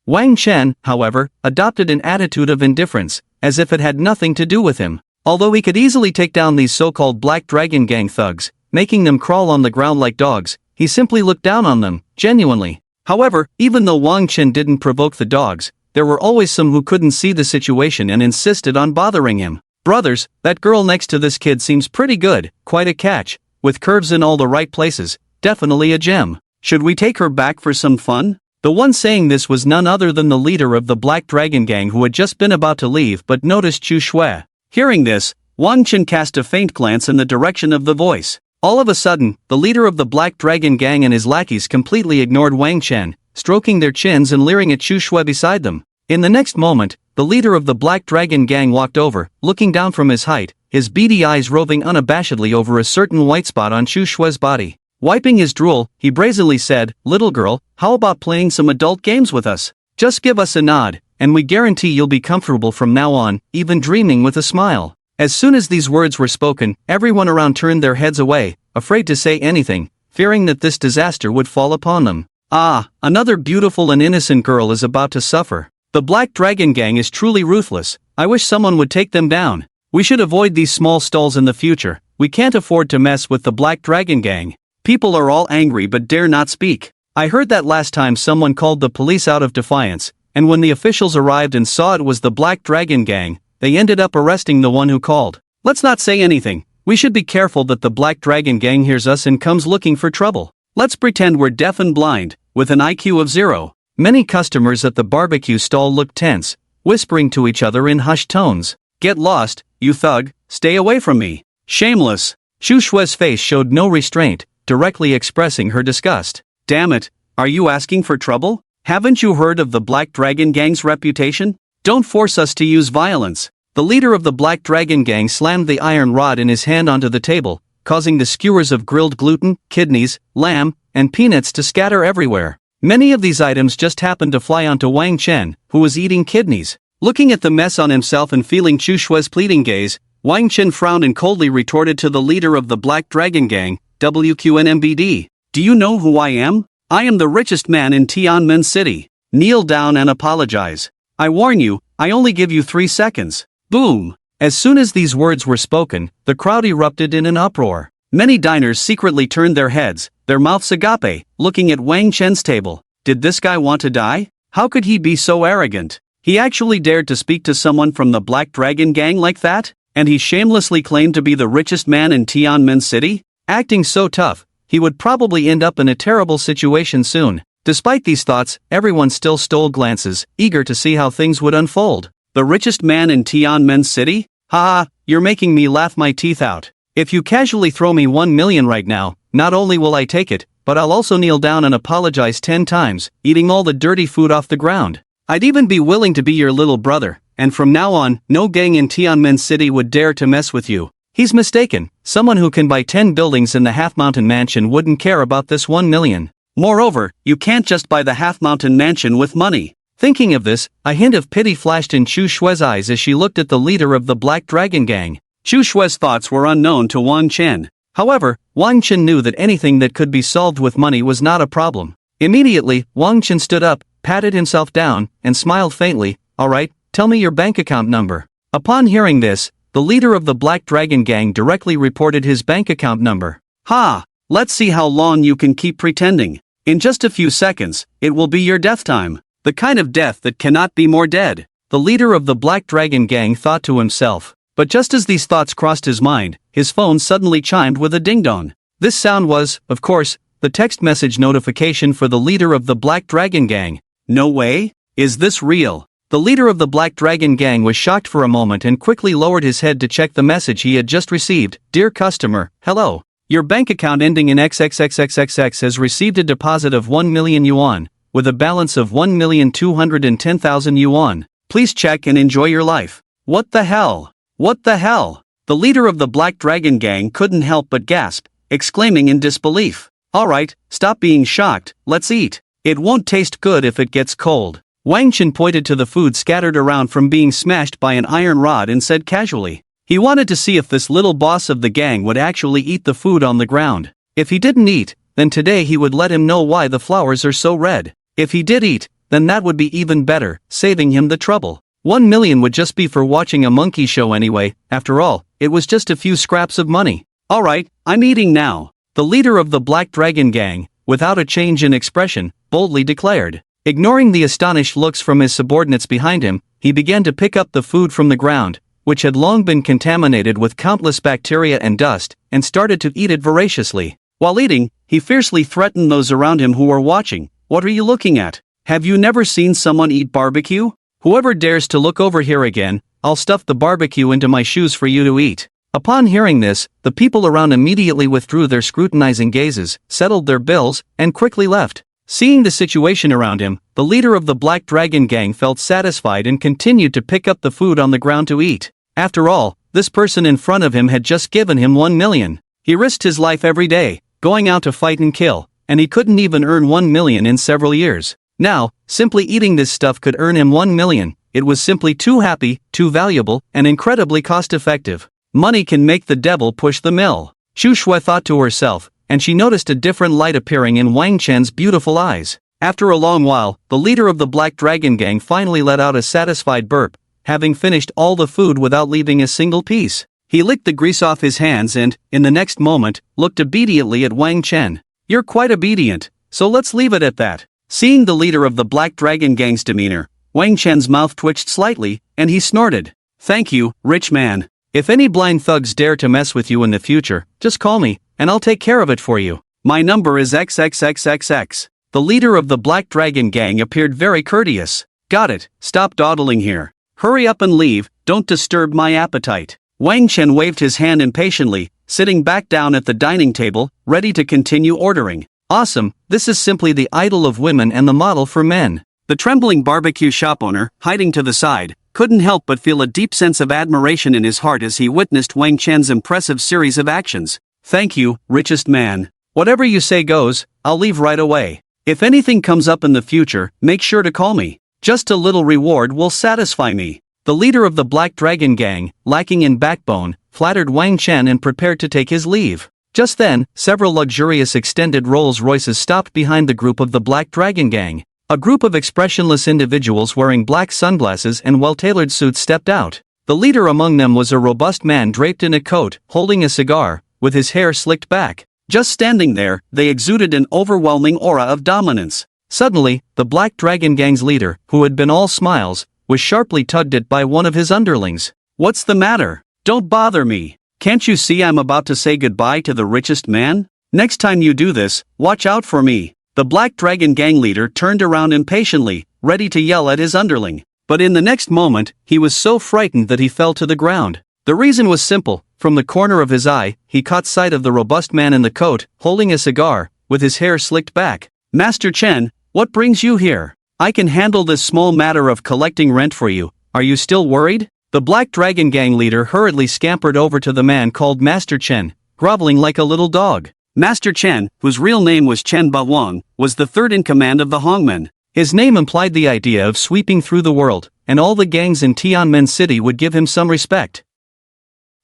Speaker 1: Wang Chen, however, adopted an attitude of indifference, as if it had nothing to do with him. Although he could easily take down these so-called Black Dragon Gang thugs, making them crawl on the ground like dogs, he simply looked down on them, genuinely. However, even though Wang Chen didn't provoke the dogs, there were always some who couldn't see the situation and insisted on bothering him. Brothers, that girl next to this kid seems pretty good, quite a catch, with curves in all the right places, definitely a gem. Should we take her back for some fun? The one saying this was none other than the leader of the Black Dragon Gang, who had just been about to leave but noticed Chu Shui. Hearing this, Wang Chen cast a faint glance in the direction of the voice. All of a sudden, the leader of the Black Dragon Gang and his lackeys completely ignored Wang Chen, stroking their chins and leering at Chu Shui beside them. In the next moment, the leader of the Black Dragon Gang walked over, looking down from his height, his beady eyes roving unabashedly over a certain white spot on Chu Shui's body. Wiping his drool, he brazenly said, "Little girl, how about playing some adult games with us? Just give us a nod, and we guarantee you'll be comfortable from now on, even dreaming with a smile." As soon as these words were spoken, everyone around turned their heads away, afraid to say anything, fearing that this disaster would fall upon them. Ah, another beautiful and innocent girl is about to suffer. The Black Dragon Gang is truly ruthless. I wish someone would take them down. We should avoid these small stalls in the future. We can't afford to mess with the Black Dragon Gang. People are all angry but dare not speak. I heard that last time someone called the police out of defiance, and when the officials arrived and saw it was the Black Dragon Gang, they ended up arresting the one who called. Let's not say anything. We should be careful that the Black Dragon Gang hears us and comes looking for trouble. Let's pretend we're deaf and blind, with an IQ of 0. Many customers at the barbecue stall looked tense, whispering to each other in hushed tones. "Get lost, you thug, stay away from me. Shameless." Chu Shui's face showed no restraint, directly expressing her disgust. "Damn it, are you asking for trouble? Haven't you heard of the Black Dragon Gang's reputation? Don't force us to use violence." The leader of the Black Dragon Gang slammed the iron rod in his hand onto the table, causing the skewers of grilled gluten, kidneys, lamb, and peanuts to scatter everywhere. Many of these items just happened to fly onto Wang Chen, who was eating kidneys. Looking at the mess on himself and feeling Chu Shui's pleading gaze, Wang Chen frowned and coldly retorted to the leader of the Black Dragon Gang, WQNMBD. "Do you know who I am? I am the richest man in Tianmen City. Kneel down and apologize. I warn you, I only give you 3 seconds. Boom!" As soon as these words were spoken, the crowd erupted in an uproar. Many diners secretly turned their heads, their mouths agape, looking at Wang Chen's table. Did this guy want to die? How could he be so arrogant? He actually dared to speak to someone from the Black Dragon Gang like that? And he shamelessly claimed to be the richest man in Tianmen City? Acting so tough, he would probably end up in a terrible situation soon. Despite these thoughts, everyone still stole glances, eager to see how things would unfold. The richest man in Tianmen City? Ha ha, you're making me laugh my teeth out. If you casually throw me 1 million right now, not only will I take it, but I'll also kneel down and apologize 10 times, eating all the dirty food off the ground. I'd even be willing to be your little brother, and from now on, no gang in Tianmen City would dare to mess with you. He's mistaken. Someone who can buy 10 buildings in the Half Mountain Mansion wouldn't care about this 1 million. Moreover, you can't just buy the Half Mountain Mansion with money. Thinking of this, a hint of pity flashed in Chu Shui's eyes as she looked at the leader of the Black Dragon Gang. Chu Shui's thoughts were unknown to Wang Chen. However, Wang Chen knew that anything that could be solved with money was not a problem. Immediately, Wang Chen stood up, patted himself down, and smiled faintly. "All right, tell me your bank account number." Upon hearing this, the leader of the Black Dragon Gang directly reported his bank account number. "Ha! Let's see how long you can keep pretending. In just a few seconds, it will be your death time. The kind of death that cannot be more dead." The leader of the Black Dragon Gang thought to himself. But just as these thoughts crossed his mind, his phone suddenly chimed with a ding-dong. This sound was, of course, the text message notification for the leader of the Black Dragon Gang. No way? Is this real? The leader of the Black Dragon Gang was shocked for a moment and quickly lowered his head to check the message he had just received. "Dear customer, hello. Your bank account ending in XXXXXX has received a deposit of 1 million yuan, with a balance of 1,210,000 yuan. Please check and enjoy your life." What the hell? What the hell? The leader of the Black Dragon Gang couldn't help but gasp, exclaiming in disbelief. "Alright, stop being shocked, let's eat. It won't taste good if it gets cold." Wang Chen pointed to the food scattered around from being smashed by an iron rod and said casually. He wanted to see if this little boss of the gang would actually eat the food on the ground. If he didn't eat, then today he would let him know why the flowers are so red. If he did eat, then that would be even better, saving him the trouble. 1 million would just be for watching a monkey show anyway. After all, it was just a few scraps of money. Alright, I'm eating now. The leader of the Black Dragon Gang, without a change in expression, boldly declared. Ignoring the astonished looks from his subordinates behind him, he began to pick up the food from the ground, which had long been contaminated with countless bacteria and dust, and started to eat it voraciously. While eating, he fiercely threatened those around him who were watching. What are you looking at? Have you never seen someone eat barbecue? Whoever dares to look over here again, I'll stuff the barbecue into my shoes for you to eat. Upon hearing this, the people around immediately withdrew their scrutinizing gazes, settled their bills, and quickly left. Seeing the situation around him, the leader of the Black Dragon Gang felt satisfied and continued to pick up the food on the ground to eat. After all, this person in front of him had just given him 1 million. He risked his life every day, going out to fight and kill, and he couldn't even earn 1 million in several years. Now, simply eating this stuff could earn him 1 million. It was simply too happy, too valuable, and incredibly cost-effective. Money can make the devil push the mill, Xu Shui thought to herself, and she noticed a different light appearing in Wang Chen's beautiful eyes. After a long while, the leader of the Black Dragon Gang finally let out a satisfied burp, having finished all the food without leaving a single piece. He licked the grease off his hands and, in the next moment, looked obediently at Wang Chen. You're quite obedient, so let's leave it at that. Seeing the leader of the Black Dragon Gang's demeanor, Wang Chen's mouth twitched slightly, and he snorted. Thank you, rich man. If any blind thugs dare to mess with you in the future, just call me, and I'll take care of it for you. My number is XXXXX. The leader of the Black Dragon Gang appeared very courteous. Got it, stop dawdling here. Hurry up and leave, don't disturb my appetite. Wang Chen waved his hand impatiently, sitting back down at the dining table, ready to continue ordering. Awesome, this is simply the idol of women and the model for men. The trembling barbecue shop owner, hiding to the side, couldn't help but feel a deep sense of admiration in his heart as he witnessed Wang Chen's impressive series of actions. Thank you, richest man. Whatever you say goes, I'll leave right away. If anything comes up in the future, make sure to call me. Just a little reward will satisfy me. The leader of the Black Dragon Gang, lacking in backbone, flattered Wang Chen and prepared to take his leave. Just then, several luxurious extended Rolls-Royces stopped behind the group of the Black Dragon Gang. A group of expressionless individuals wearing black sunglasses and well-tailored suits stepped out. The leader among them was a robust man draped in a coat, holding a cigar, with his hair slicked back. Just standing there, they exuded an overwhelming aura of dominance. Suddenly, the Black Dragon Gang's leader, who had been all smiles, was sharply tugged at by one of his underlings. What's the matter? Don't bother me. Can't you see I'm about to say goodbye to the richest man? Next time you do this, watch out for me. The Black Dragon Gang leader turned around impatiently, ready to yell at his underling. But in the next moment, he was so frightened that he fell to the ground. The reason was simple. From the corner of his eye, he caught sight of the robust man in the coat, holding a cigar, with his hair slicked back. Master Chen, what brings you here? I can handle this small matter of collecting rent for you. Are you still worried? The Black Dragon Gang leader hurriedly scampered over to the man called Master Chen, groveling like a little dog. Master Chen, whose real name was Chen Bawang, was the third in command of the Hongmen. His name implied the idea of sweeping through the world, and all the gangs in Tianmen City would give him some respect.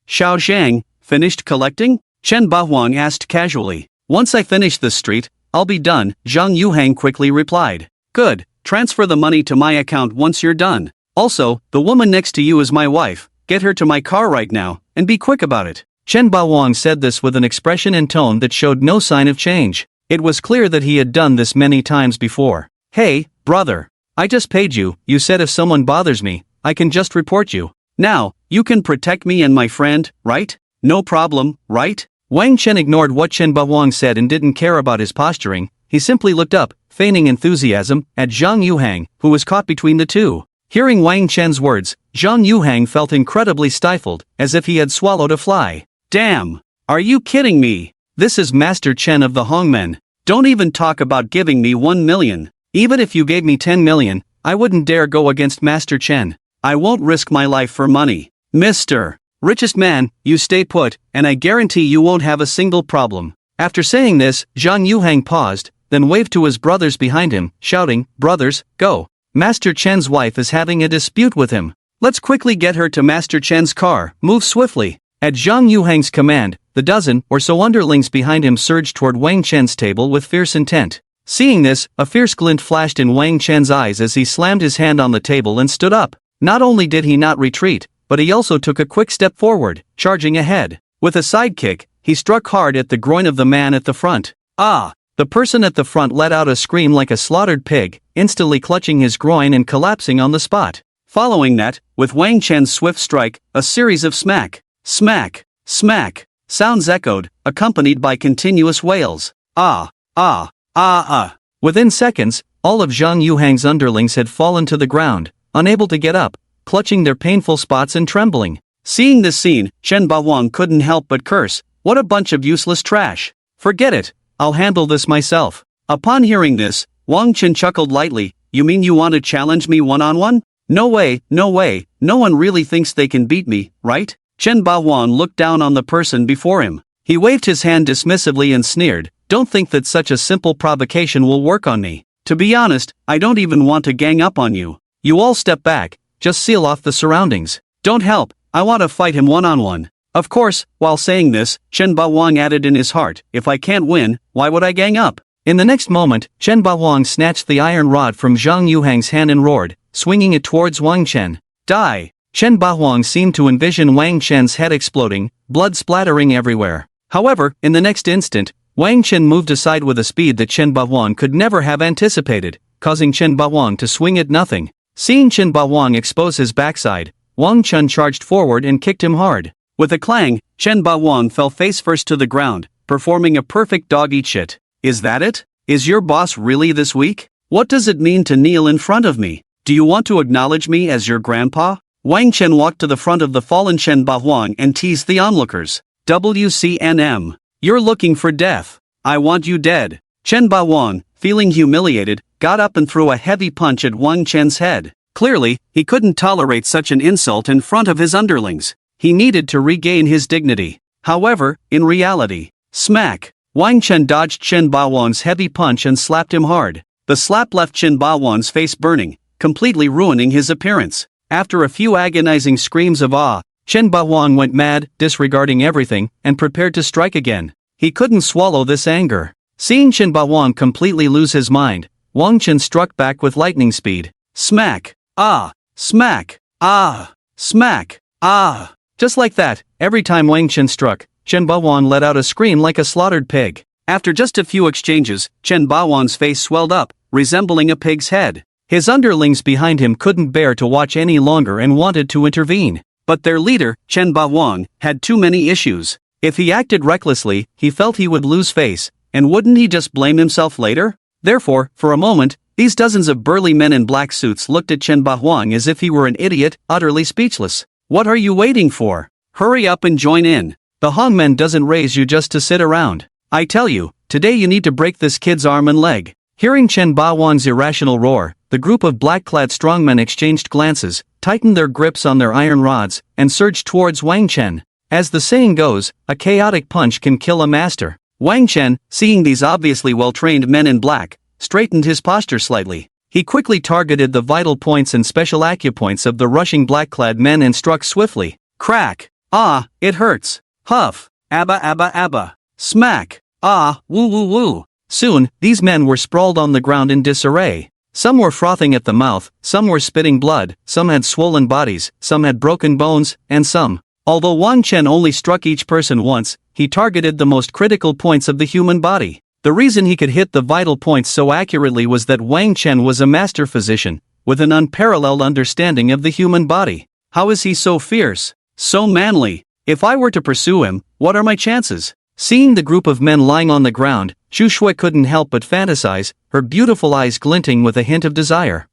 Speaker 1: Xiao Zhang, finished collecting? Chen Bawang asked casually. Once I finish this street, I'll be done, Zhang Yuhang quickly replied. Good, transfer the money to my account once you're done. Also, the woman next to you is my wife, get her to my car right now, and be quick about it. Chen Bawang said this with an expression and tone that showed no sign of change. It was clear that he had done this many times before. Hey, brother. I just paid you, you said if someone bothers me, I can just report you. Now, you can protect me and my friend, right? No problem, right? Wang Chen ignored what Chen Bawang said and didn't care about his posturing. He simply looked up, feigning enthusiasm, at Zhang Yuhang, who was caught between the two. Hearing Wang Chen's words, Zhang Yuhang felt incredibly stifled, as if he had swallowed a fly. Damn! Are you kidding me? This is Master Chen of the Hongmen. Don't even talk about giving me 1 million. Even if you gave me 10 million, I wouldn't dare go against Master Chen. I won't risk my life for money. Mr. Richest man, you stay put, and I guarantee you won't have a single problem. After saying this, Zhang Yuhang paused, then waved to his brothers behind him, shouting, Brothers, go. Master Chen's wife is having a dispute with him. Let's quickly get her to Master Chen's car, move swiftly. At Zhang Yuhang's command, the dozen or so underlings behind him surged toward Wang Chen's table with fierce intent. Seeing this, a fierce glint flashed in Wang Chen's eyes as he slammed his hand on the table and stood up. Not only did he not retreat, but he also took a quick step forward, charging ahead. With a side kick, he struck hard at the groin of the man at the front. Ah! The person at the front let out a scream like a slaughtered pig, instantly clutching his groin and collapsing on the spot. Following that, with Wang Chen's swift strike, a series of smack, smack, smack sounds echoed, accompanied by continuous wails. Ah! Ah! Ah! Ah! Within seconds, all of Zhang Yuhang's underlings had fallen to the ground, unable to get up, clutching their painful spots and trembling. Seeing this scene, Chen Baoang couldn't help but curse, "What a bunch of useless trash. Forget it, I'll handle this myself." Upon hearing this, Wang Chen chuckled lightly. "You mean you want to challenge me one-on-one? No way, no way, no one really thinks they can beat me, right?" Chen Baoang looked down on the person before him. He waved his hand dismissively and sneered, "Don't think that such a simple provocation will work on me. To be honest, I don't even want to gang up on you. You all step back, just seal off the surroundings. Don't help, I want to fight him one-on-one." Of course, while saying this, Chen Baoang added in his heart, "If I can't win, why would I gang up?" In the next moment, Chen Baoang snatched the iron rod from Zhang Yuhang's hand and roared, swinging it towards Wang Chen. Die! Chen Baoang seemed to envision Wang Chen's head exploding, blood splattering everywhere. However, in the next instant, Wang Chen moved aside with a speed that Chen Baoang could never have anticipated, causing Chen Baoang to swing at nothing. Seeing Chen Baoang expose his backside, Wang Chen charged forward and kicked him hard. With a clang, Chen Baoang fell face first to the ground, performing a perfect dog-eat-shit. "Is that it? Is your boss really this weak? What does it mean to kneel in front of me? Do you want to acknowledge me as your grandpa?" Wang Chen walked to the front of the fallen Chen Baoang and teased the onlookers. "WCNM. You're looking for death. I want you dead." Chen Baoang, feeling humiliated, got up and threw a heavy punch at Wang Chen's head. Clearly, he couldn't tolerate such an insult in front of his underlings. He needed to regain his dignity. However, in reality, smack! Wang Chen dodged Chen Baoang's heavy punch and slapped him hard. The slap left Chen Baoang's face burning, completely ruining his appearance. After a few agonizing screams of awe, Chen Baoang went mad, disregarding everything, and prepared to strike again. He couldn't swallow this anger. Seeing Chen Baoang completely lose his mind, Wang Chen struck back with lightning speed. Smack! Ah! Smack! Ah! Smack! Ah! Just like that, every time Wang Chen struck, Chen Baoang let out a scream like a slaughtered pig. After just a few exchanges, Chen Baoang's face swelled up, resembling a pig's head. His underlings behind him couldn't bear to watch any longer and wanted to intervene. But their leader, Chen Baoang, had too many issues. If he acted recklessly, he felt he would lose face, and wouldn't he just blame himself later? Therefore, for a moment, these dozens of burly men in black suits looked at Chen Baoang as if he were an idiot, utterly speechless. "What are you waiting for? Hurry up and join in. The Hongmen doesn't raise you just to sit around. I tell you, today you need to break this kid's arm and leg." Hearing Chen Baoang's irrational roar, the group of black-clad strongmen exchanged glances, tightened their grips on their iron rods, and surged towards Wang Chen. As the saying goes, a chaotic punch can kill a master. Wang Chen, seeing these obviously well-trained men in black, straightened his posture slightly. He quickly targeted the vital points and special acupoints of the rushing black-clad men and struck swiftly. Crack! Ah, it hurts! Huff! Abba abba abba! Smack! Ah, woo woo woo! Soon, these men were sprawled on the ground in disarray. Some were frothing at the mouth, some were spitting blood, some had swollen bodies, some had broken bones, and some. Although Wang Chen only struck each person once, he targeted the most critical points of the human body. The reason he could hit the vital points so accurately was that Wang Chen was a master physician, with an unparalleled understanding of the human body. How is he so fierce? So manly? If I were to pursue him, what are my chances? Seeing the group of men lying on the ground, Zhu Shui couldn't help but fantasize, her beautiful eyes glinting with a hint of desire.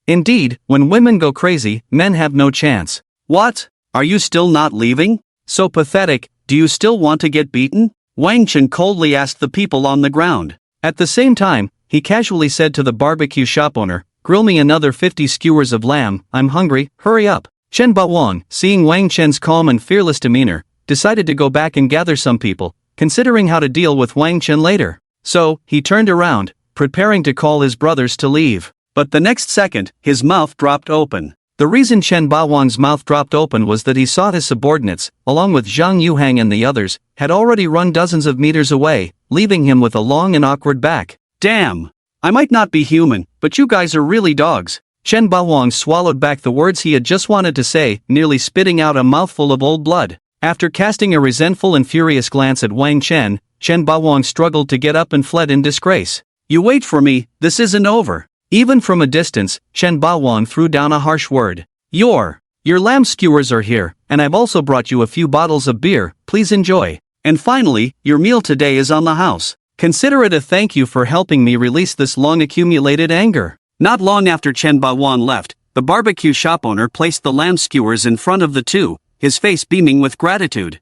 Speaker 1: Indeed, when women go crazy, men have no chance. What? Are you still not leaving? So pathetic, do you still want to get beaten? Wang Chen coldly asked the people on the ground. At the same time, he casually said to the barbecue shop owner, "Grill me another 50 skewers of lamb, I'm hungry, hurry up." Chen Baoang, seeing Wang Chen's calm and fearless demeanor, decided to go back and gather some people, considering how to deal with Wang Chen later. So, he turned around, preparing to call his brothers to leave. But the next second, his mouth dropped open. The reason Chen Bawang's mouth dropped open was that he saw his subordinates, along with Zhang Yuhang and the others, had already run dozens of meters away, leaving him with a long and awkward back. Damn! I might not be human, but you guys are really dogs. Chen Bawang swallowed back the words he had just wanted to say, nearly spitting out a mouthful of old blood. After casting a resentful and furious glance at Wang Chen, Chen Bawang struggled to get up and fled in disgrace. You wait for me, this isn't over. Even from a distance, Chen Bawang threw down a harsh word. Your lamb skewers are here, and I've also brought you a few bottles of beer, please enjoy. And finally, your meal today is on the house. Consider it a thank you for helping me release this long-accumulated anger. Not long after Chen Bawang left, the barbecue shop owner placed the lamb skewers in front of the two, his face beaming with gratitude.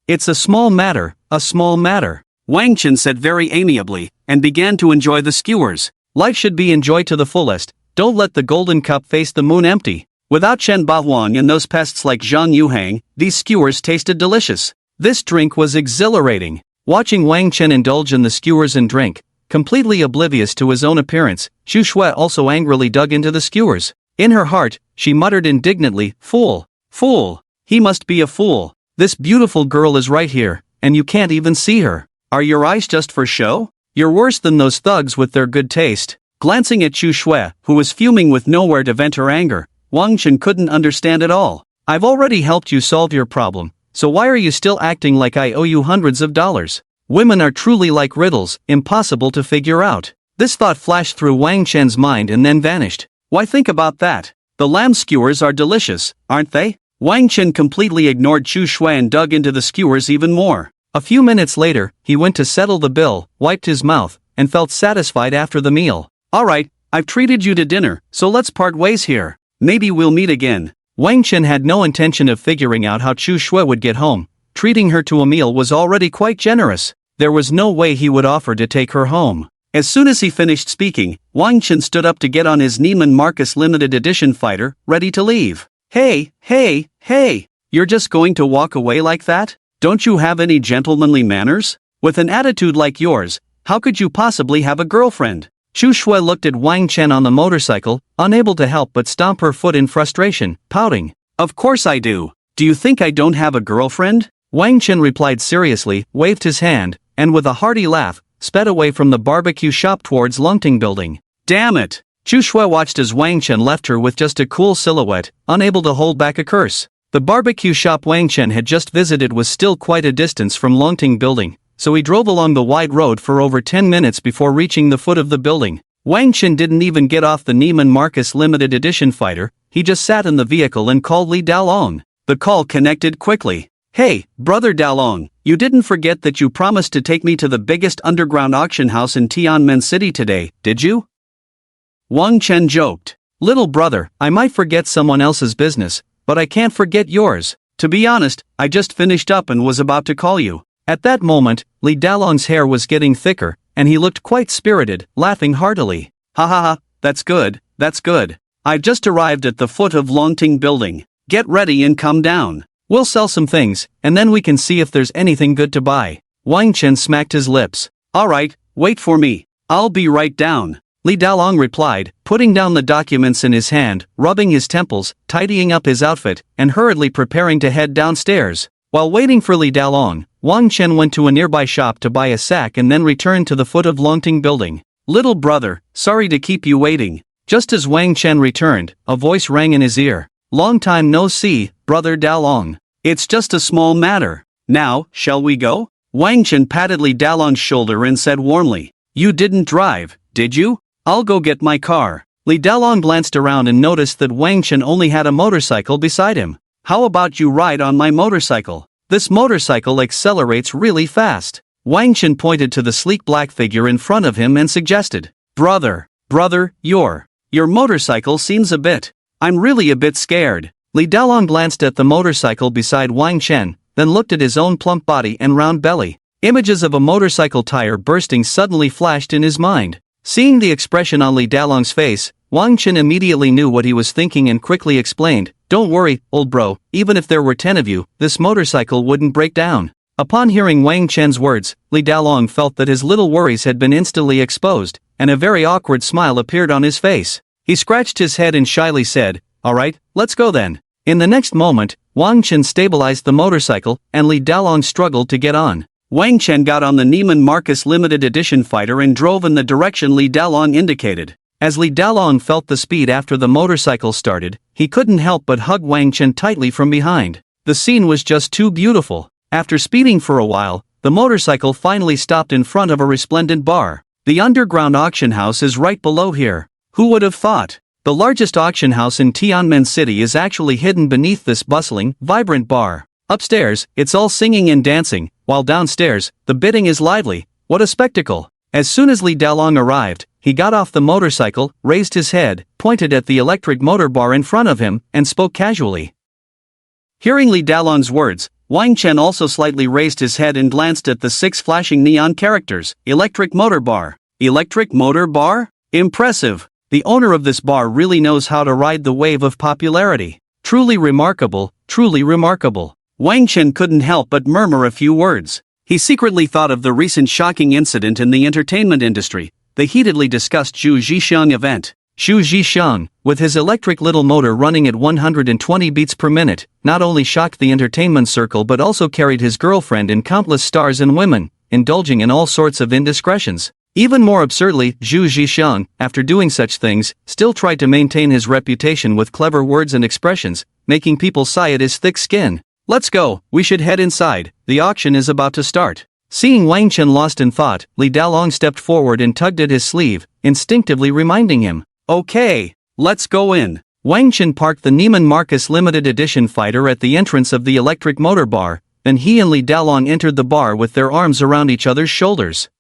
Speaker 1: It's a small matter, a small matter, Wang Chen said very amiably, and began to enjoy the skewers. Life should be enjoyed to the fullest, don't let the golden cup face the moon empty. Without Chen Bawang and those pests like Zhang Yuhang, these skewers tasted delicious. This drink was exhilarating. Watching Wang Chen indulge in the skewers and drink, completely oblivious to his own appearance, Xu Shui also angrily dug into the skewers. In her heart, she muttered indignantly, Fool! Fool! He must be a fool. This beautiful girl is right here, and you can't even see her. Are your eyes just for show? You're worse than those thugs with their good taste. Glancing at Xu Shui, who was fuming with nowhere to vent her anger, Wang Chen couldn't understand it all. I've already helped you solve your problem, so why are you still acting like I owe you hundreds of dollars? Women are truly like riddles, impossible to figure out. This thought flashed through Wang Chen's mind and then vanished. Why think about that? The lamb skewers are delicious, aren't they? Wang Chen completely ignored Xu Shui and dug into the skewers even more. A few minutes later, he went to settle the bill, wiped his mouth, and felt satisfied after the meal. Alright, I've treated you to dinner, so let's part ways here. Maybe we'll meet again. Wang Chen had no intention of figuring out how Xu Shui would get home. Treating her to a meal was already quite generous. There was no way he would offer to take her home. As soon as he finished speaking, Wang Chen stood up to get on his Neiman Marcus limited edition fighter, ready to leave. Hey, you're just going to walk away like that? Don't you have any gentlemanly manners? With an attitude like yours, how could you possibly have a girlfriend? Xu Shui looked at Wang Chen on the motorcycle, unable to help but stomp her foot in frustration, pouting. Of course I do. Do you think I don't have a girlfriend? Wang Chen replied seriously, waved his hand, and with a hearty laugh, sped away from the barbecue shop towards Lungting Building. Damn it! Xu Shui watched as Wang Chen left her with just a cool silhouette, unable to hold back a curse. The barbecue shop Wang Chen had just visited was still quite a distance from Lungting Building, so he drove along the wide road for over 10 minutes before reaching the foot of the building. Wang Chen didn't even get off the Neiman Marcus limited edition fighter, he just sat in the vehicle and called Li Dalong. The call connected quickly. Hey, brother Dalong, you didn't forget that you promised to take me to the biggest underground auction house in Tianmen City today, did you? Wang Chen joked. Little brother, I might forget someone else's business, but I can't forget yours. To be honest, I just finished up and was about to call you. At that moment, Li Dalong's hair was getting thicker, and he looked quite spirited, laughing heartily. Ha ha ha, that's good, that's good. I've just arrived at the foot of Longting Building. Get ready and come down. We'll sell some things, and then we can see if there's anything good to buy. Wang Chen smacked his lips. Alright, wait for me. I'll be right down. Li Dalong replied, putting down the documents in his hand, rubbing his temples, tidying up his outfit, and hurriedly preparing to head downstairs. While waiting for Li Dalong, Wang Chen went to a nearby shop to buy a sack and then returned to the foot of Longting Building. Little brother, sorry to keep you waiting. Just as Wang Chen returned, a voice rang in his ear. Long time no see, brother Dalong. It's just a small matter. Now, shall we go? Wang Chen patted Li Dalong's shoulder and said warmly. You didn't drive, did you? I'll go get my car. Li Dalong glanced around and noticed that Wang Chen only had a motorcycle beside him. How about you ride on my motorcycle? This motorcycle accelerates really fast. Wang Chen pointed to the sleek black figure in front of him and suggested. Brother, your motorcycle seems I'm really a bit scared. Li Dalong glanced at the motorcycle beside Wang Chen, then looked at his own plump body and round belly. Images of a motorcycle tire bursting suddenly flashed in his mind. Seeing the expression on Li Dalong's face, Wang Chen immediately knew what he was thinking and quickly explained, Don't worry, old bro, even if there were 10 of you, this motorcycle wouldn't break down. Upon hearing Wang Chen's words, Li Dalong felt that his little worries had been instantly exposed, and a very awkward smile appeared on his face. He scratched his head and shyly said, "Alright, let's go then." In the next moment, Wang Chen stabilized the motorcycle, and Li Dalong struggled to get on. Wang Chen got on the Neiman Marcus limited edition fighter and drove in the direction Li Dalong indicated. As Li Dalong felt the speed after the motorcycle started, he couldn't help but hug Wang Chen tightly from behind. The scene was just too beautiful. After speeding for a while, the motorcycle finally stopped in front of a resplendent bar. The underground auction house is right below here. Who would have thought? The largest auction house in Tianmen City is actually hidden beneath this bustling, vibrant bar. Upstairs, it's all singing and dancing, while downstairs, the bidding is lively. What a spectacle! As soon as Li Dalong arrived, he got off the motorcycle, raised his head, pointed at the electric motor bar in front of him, and spoke casually. Hearing Li Dalong's words, Wang Chen also slightly raised his head and glanced at the 6 flashing neon characters. Electric motor bar. Electric motor bar? Impressive. The owner of this bar really knows how to ride the wave of popularity. Truly remarkable, truly remarkable. Wang Chen couldn't help but murmur a few words. He secretly thought of the recent shocking incident in the entertainment industry, the heatedly discussed Zhu Zhixiang event. Zhu Zhixiang, with his electric little motor running at 120 beats per minute, not only shocked the entertainment circle but also carried his girlfriend and countless stars and women, indulging in all sorts of indiscretions. Even more absurdly, Zhu Zhixiang, after doing such things, still tried to maintain his reputation with clever words and expressions, making people sigh at his thick skin. "Let's go, we should head inside, the auction is about to start." Seeing Wang Chen lost in thought, Li Dalong stepped forward and tugged at his sleeve, instinctively reminding him, "Okay, let's go in." Wang Chen parked the Neiman Marcus limited edition fighter at the entrance of the electric motor bar, then he and Li Dalong entered the bar with their arms around each other's shoulders.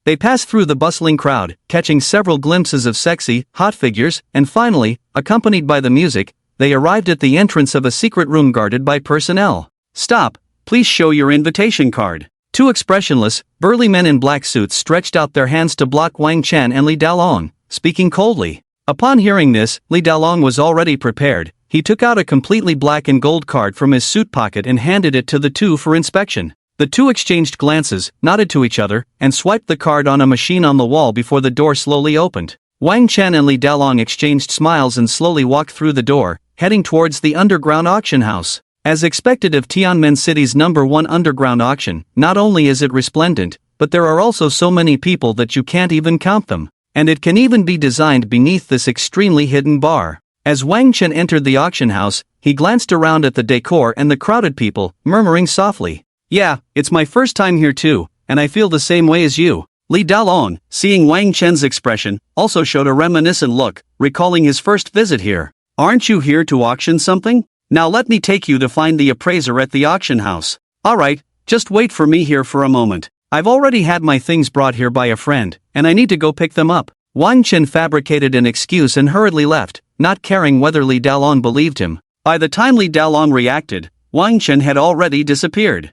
Speaker 1: They passed through the bustling crowd, catching several glimpses of sexy, hot figures, and finally, accompanied by the music, they arrived at the entrance of a secret room guarded by personnel. "Stop, please show your invitation card." 2 expressionless, burly men in black suits stretched out their hands to block Wang Chen and Li Dalong, speaking coldly. Upon hearing this, Li Dalong was already prepared. He took out a completely black and gold card from his suit pocket and handed it to the 2 for inspection. The 2 exchanged glances, nodded to each other, and swiped the card on a machine on the wall before the door slowly opened. Wang Chen and Li Dalong exchanged smiles and slowly walked through the door, heading towards the underground auction house. As expected of Tianmen City's #1 underground auction, not only is it resplendent, but there are also so many people that you can't even count them. And it can even be designed beneath this extremely hidden bar. As Wang Chen entered the auction house, he glanced around at the decor and the crowded people, murmuring softly, "Yeah, it's my first time here too, and I feel the same way as you." Li Dalong, seeing Wang Chen's expression, also showed a reminiscent look, recalling his first visit here. "Aren't you here to auction something? Now let me take you to find the appraiser at the auction house." "Alright, just wait for me here for a moment. I've already had my things brought here by a friend, and I need to go pick them up." Wang Chen fabricated an excuse and hurriedly left, not caring whether Li Dalong believed him. By the time Li Dalong reacted, Wang Chen had already disappeared.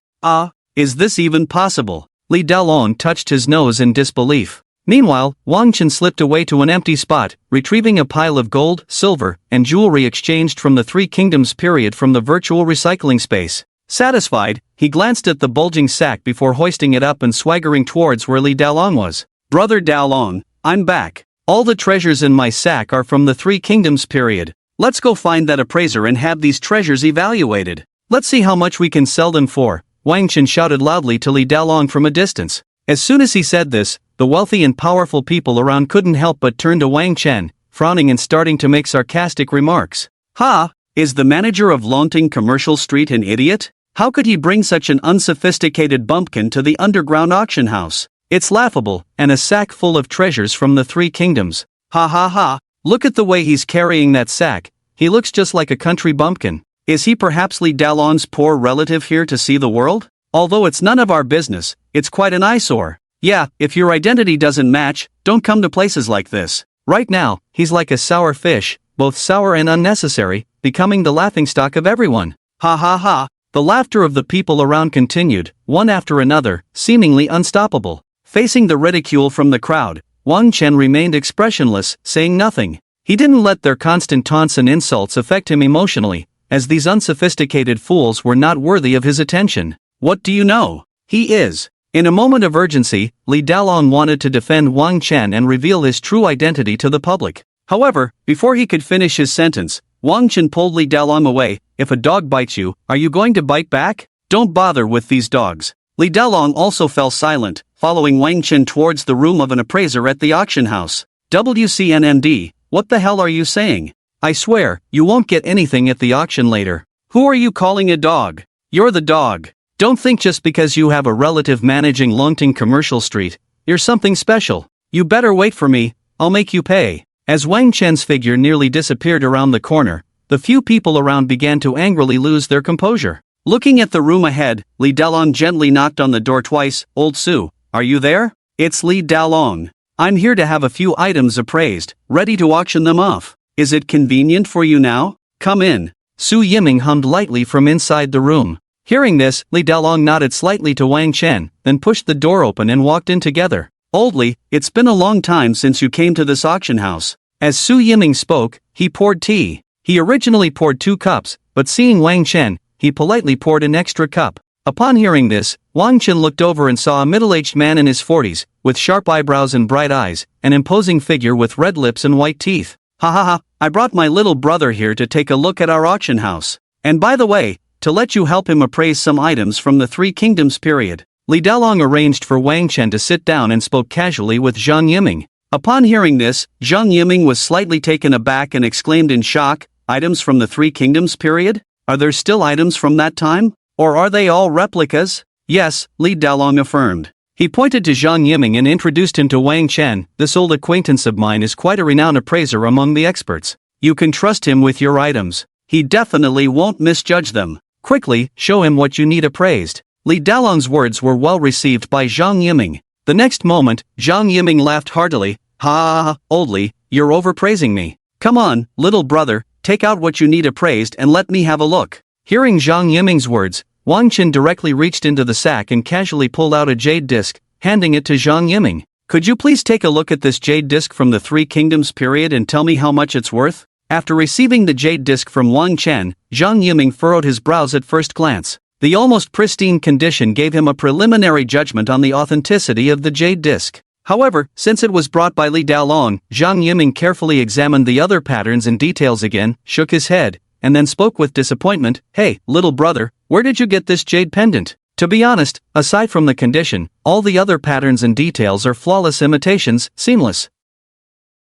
Speaker 1: Is this even possible? Li Dalong touched his nose in disbelief. Meanwhile, Wang Chen slipped away to an empty spot, retrieving a pile of gold, silver, and jewelry exchanged from the Three Kingdoms period from the virtual recycling space. Satisfied, he glanced at the bulging sack before hoisting it up and swaggering towards where Li Dalong was. "Brother Dalong, I'm back. All the treasures in my sack are from the Three Kingdoms period. Let's go find that appraiser and have these treasures evaluated. Let's see how much we can sell them for," Wang Chen shouted loudly to Li Dalong from a distance. As soon as he said this, the wealthy and powerful people around couldn't help but turn to Wang Chen, frowning and starting to make sarcastic remarks. "Ha! Is the manager of Longting Commercial Street an idiot? How could he bring such an unsophisticated bumpkin to the underground auction house? It's laughable, and a sack full of treasures from the Three Kingdoms. Ha ha ha, look at the way he's carrying that sack, he looks just like a country bumpkin. Is he perhaps Li Dalong's poor relative here to see the world? Although it's none of our business, it's quite an eyesore. Yeah, if your identity doesn't match, don't come to places like this." Right now, he's like a sour fish, both sour and unnecessary, becoming the laughingstock of everyone. Ha ha ha. The laughter of the people around continued, one after another, seemingly unstoppable. Facing the ridicule from the crowd, Wang Chen remained expressionless, saying nothing. He didn't let their constant taunts and insults affect him emotionally, as these unsophisticated fools were not worthy of his attention. What do you know? He is. In a moment of urgency, Li Dalong wanted to defend Wang Chen and reveal his true identity to the public. However, before he could finish his sentence, Wang Chen pulled Li Dalong away. If a dog bites you, are you going to bite back? Don't bother with these dogs. Li Dalong also fell silent, following Wang Chen towards the room of an appraiser at the auction house. WCNMD, what the hell are you saying? I swear, you won't get anything at the auction later. Who are you calling a dog? You're the dog. Don't think just because you have a relative managing Longting Commercial Street, you're something special. You better wait for me, I'll make you pay. As Wang Chen's figure nearly disappeared around the corner, the few people around began to angrily lose their composure. Looking at the room ahead, Li Dalong gently knocked on the door twice. Old Su, are you there? It's Li Dalong. I'm here to have a few items appraised, ready to auction them off. Is it convenient for you now? Come in. Su Yiming hummed lightly from inside the room. Hearing this, Li Dalong nodded slightly to Wang Chen, then pushed the door open and walked in together. Old Li, it's been a long time since you came to this auction house. As Su Yiming spoke, he poured tea. He originally poured 2 cups, but seeing Wang Chen, he politely poured an extra cup. Upon hearing this, Wang Chen looked over and saw a middle-aged man in his 40s, with sharp eyebrows and bright eyes, an imposing figure with red lips and white teeth. Ha ha ha, I brought my little brother here to take a look at our auction house. And by the way, to let you help him appraise some items from the Three Kingdoms period. Li Dalong arranged for Wang Chen to sit down and spoke casually with Zhang Yiming. Upon hearing this, Zhang Yiming was slightly taken aback and exclaimed in shock, items from the Three Kingdoms period? Are there still items from that time? Or are they all replicas? Yes, Li Dalong affirmed. He pointed to Zhang Yiming and introduced him to Wang Chen. This old acquaintance of mine is quite a renowned appraiser among the experts. You can trust him with your items. He definitely won't misjudge them. Quickly, show him what you need appraised. Li Dalong's words were well received by Zhang Yiming. The next moment, Zhang Yiming laughed heartily. Ha, old Li, you're overpraising me. Come on, little brother, take out what you need appraised and let me have a look. Hearing Zhang Yiming's words, Wang Chen directly reached into the sack and casually pulled out a jade disc, handing it to Zhang Yiming. Could you please take a look at this jade disc from the Three Kingdoms period and tell me how much it's worth? After receiving the jade disc from Wang Chen, Zhang Yiming furrowed his brows at first glance. The almost pristine condition gave him a preliminary judgment on the authenticity of the jade disc. However, since it was brought by Li Dalong, Zhang Yiming carefully examined the other patterns and details again, shook his head, and then spoke with disappointment. Hey, little brother, where did you get this jade pendant? To be honest, aside from the condition, all the other patterns and details are flawless imitations, seamless.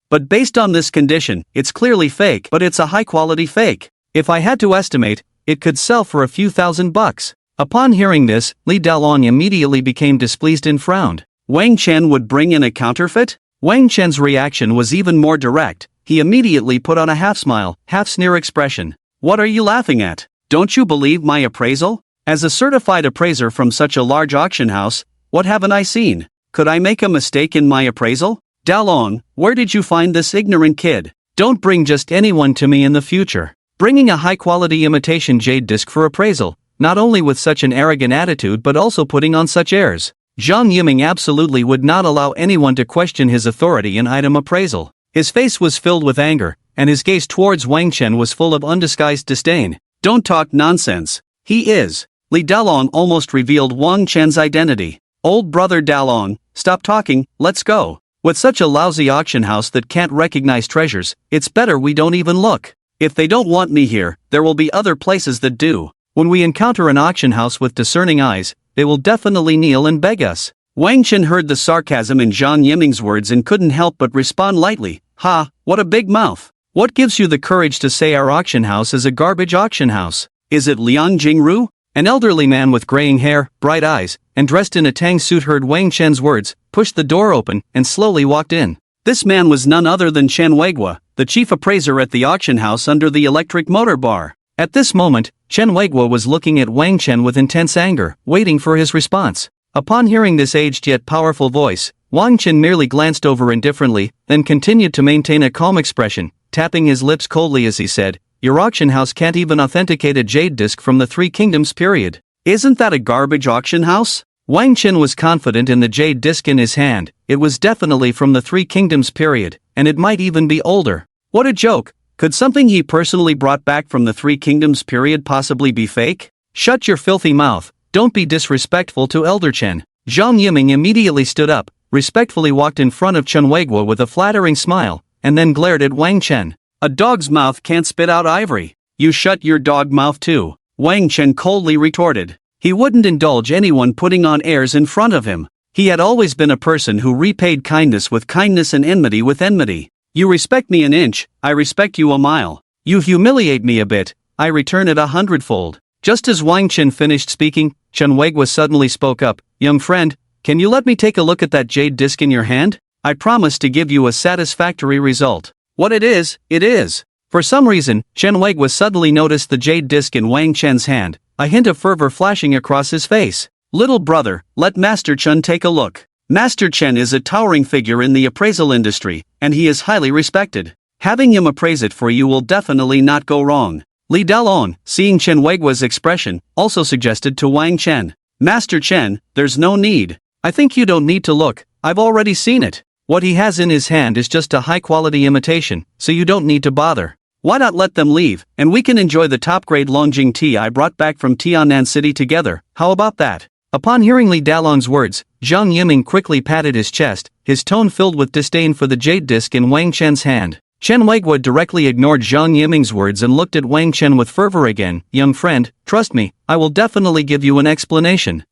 Speaker 1: But based on this condition, it's clearly fake, but it's a high-quality fake. If I had to estimate, it could sell for a few $1,000s. Upon hearing this, Li Dalong immediately became displeased and frowned. Wang Chen would bring in a counterfeit? Wang Chen's reaction was even more direct. He immediately put on a half-smile, half-sneer expression. What are you laughing at? Don't you believe my appraisal? As a certified appraiser from such a large auction house, what haven't I seen? Could I make a mistake in my appraisal? Dalong, where did you find this ignorant kid? Don't bring just anyone to me in the future. Bringing a high-quality imitation jade disc for appraisal, not only with such an arrogant attitude but also putting on such airs. Zhang Yiming absolutely would not allow anyone to question his authority in item appraisal. His face was filled with anger, and his gaze towards Wang Chen was full of undisguised disdain. Don't talk nonsense. He is. Li Dalong almost revealed Wang Chen's identity. Old brother Dalong, stop talking, let's go. With such a lousy auction house that can't recognize treasures, it's better we don't even look. If they don't want me here, there will be other places that do. When we encounter an auction house with discerning eyes, they will definitely kneel and beg us. Wang Chen heard the sarcasm in Zhang Yiming's words and couldn't help but respond lightly. Ha, what a big mouth. What gives you the courage to say our auction house is a garbage auction house? Is it Liang Jingru? An elderly man with graying hair, bright eyes, and dressed in a tang suit heard Wang Chen's words, pushed the door open, and slowly walked in. This man was none other than Chen Weiguo, the chief appraiser at the auction house under the electric motor bar. At this moment, Chen Weiguo was looking at Wang Chen with intense anger, waiting for his response. Upon hearing this aged yet powerful voice, Wang Chen merely glanced over indifferently, then continued to maintain a calm expression, tapping his lips coldly as he said, Your auction house can't even authenticate a jade disc from the Three Kingdoms period. Isn't that a garbage auction house? Wang Chen was confident in the jade disc in his hand. It was definitely from the Three Kingdoms period, and it might even be older. What a joke! Could something he personally brought back from the Three Kingdoms period possibly be fake? Shut your filthy mouth, Don't be disrespectful to Elder Chen. Zhang Yiming immediately stood up, respectfully walked in front of Chen Weiguo with a flattering smile, and then glared at Wang Chen. A dog's mouth can't spit out ivory. You shut your dog mouth too, Wang Chen coldly retorted. He wouldn't indulge anyone putting on airs in front of him. He had always been a person who repaid kindness with kindness and enmity with enmity. You respect me an inch, I respect you a mile. You humiliate me a bit, I return it 100-fold. Just as Wang Chen finished speaking, Chen Weiguo suddenly spoke up. Young friend, can you let me take a look at that jade disc in your hand? I promise to give you a satisfactory result. What it is, it is. For some reason, Chen Weiguo suddenly noticed the jade disc in Wang Chen's hand, a hint of fervor flashing across his face. Little brother, let Master Chen take a look. Master Chen is a towering figure in the appraisal industry, and he is highly respected. Having him appraise it for you will definitely not go wrong. Li Dalong, seeing Chen Weiguo's expression, also suggested to Wang Chen. Master Chen, there's no need. I think you don't need to look, I've already seen it. What he has in his hand is just a high-quality imitation, so you don't need to bother. Why not let them leave, and we can enjoy the top-grade Longjing tea I brought back from Tianan City together, how about that? Upon hearing Li Dalong's words, Zhang Yiming quickly patted his chest, his tone filled with disdain for the jade disc in Wang Chen's hand. Chen Weiguo directly ignored Zhang Yiming's words and looked at Wang Chen with fervor again. Young friend, trust me, I will definitely give you an explanation.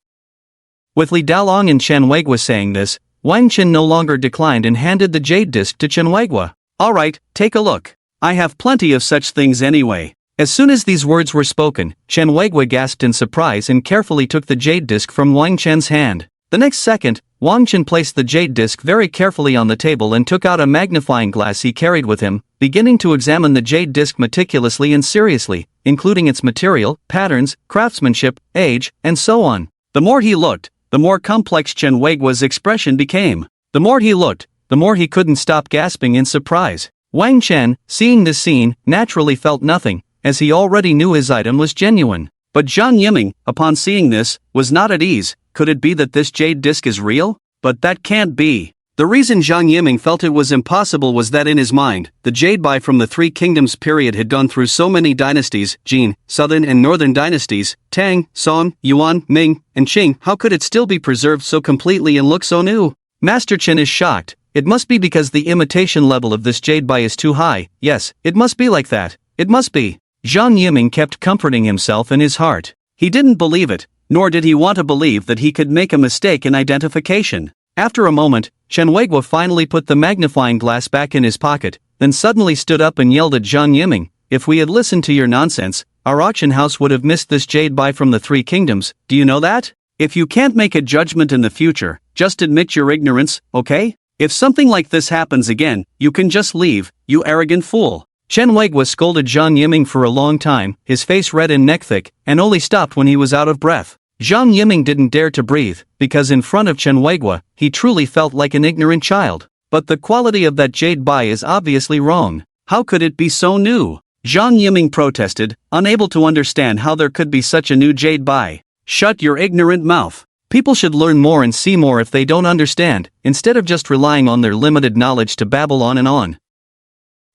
Speaker 1: With Li Dalong and Chen Weiguo saying this, Wang Chen no longer declined and handed the jade disc to Chen Weiguo. Alright, take a look. I have plenty of such things anyway. As soon as these words were spoken, Chen Weiguo gasped in surprise and carefully took the jade disc from Wang Chen's hand. The next second, Wang Chen placed the jade disc very carefully on the table and took out a magnifying glass he carried with him, beginning to examine the jade disc meticulously and seriously, including its material, patterns, craftsmanship, age, and so on. The more he looked, the more complex Chen Weiguo's expression became. The more he looked, the more he couldn't stop gasping in surprise. Wang Chen, seeing this scene, naturally felt nothing, as he already knew his item was genuine. But Zhang Yiming, upon seeing this, was not at ease. Could it be that this jade disc is real? But that can't be. The reason Zhang Yiming felt it was impossible was that in his mind, the jade bai from the Three Kingdoms period had gone through so many dynasties, Jin, Southern and Northern dynasties, Tang, Song, Yuan, Ming, and Qing. How could it still be preserved so completely and look so new? Master Chen is shocked. It must be because the imitation level of this jade bai is too high. Yes, it must be like that. It must be. Zhang Yiming kept comforting himself in his heart. He didn't believe it, nor did he want to believe that he could make a mistake in identification. After a moment, Chen Weiguo finally put the magnifying glass back in his pocket, then suddenly stood up and yelled at Zhang Yiming, "If we had listened to your nonsense, our auction house would have missed this jade bai from the Three Kingdoms, do you know that? If you can't make a judgment in the future, just admit your ignorance, okay? If something like this happens again, you can just leave, you arrogant fool." Chen Weiguo scolded Zhang Yiming for a long time, his face red and neck thick, and only stopped when he was out of breath. Zhang Yiming didn't dare to breathe, because in front of Chen Weiguo, he truly felt like an ignorant child. But the quality of that jade bai is obviously wrong. How could it be so new? Zhang Yiming protested, unable to understand how there could be such a new jade bai. Shut your ignorant mouth. People should learn more and see more if they don't understand, instead of just relying on their limited knowledge to babble on and on.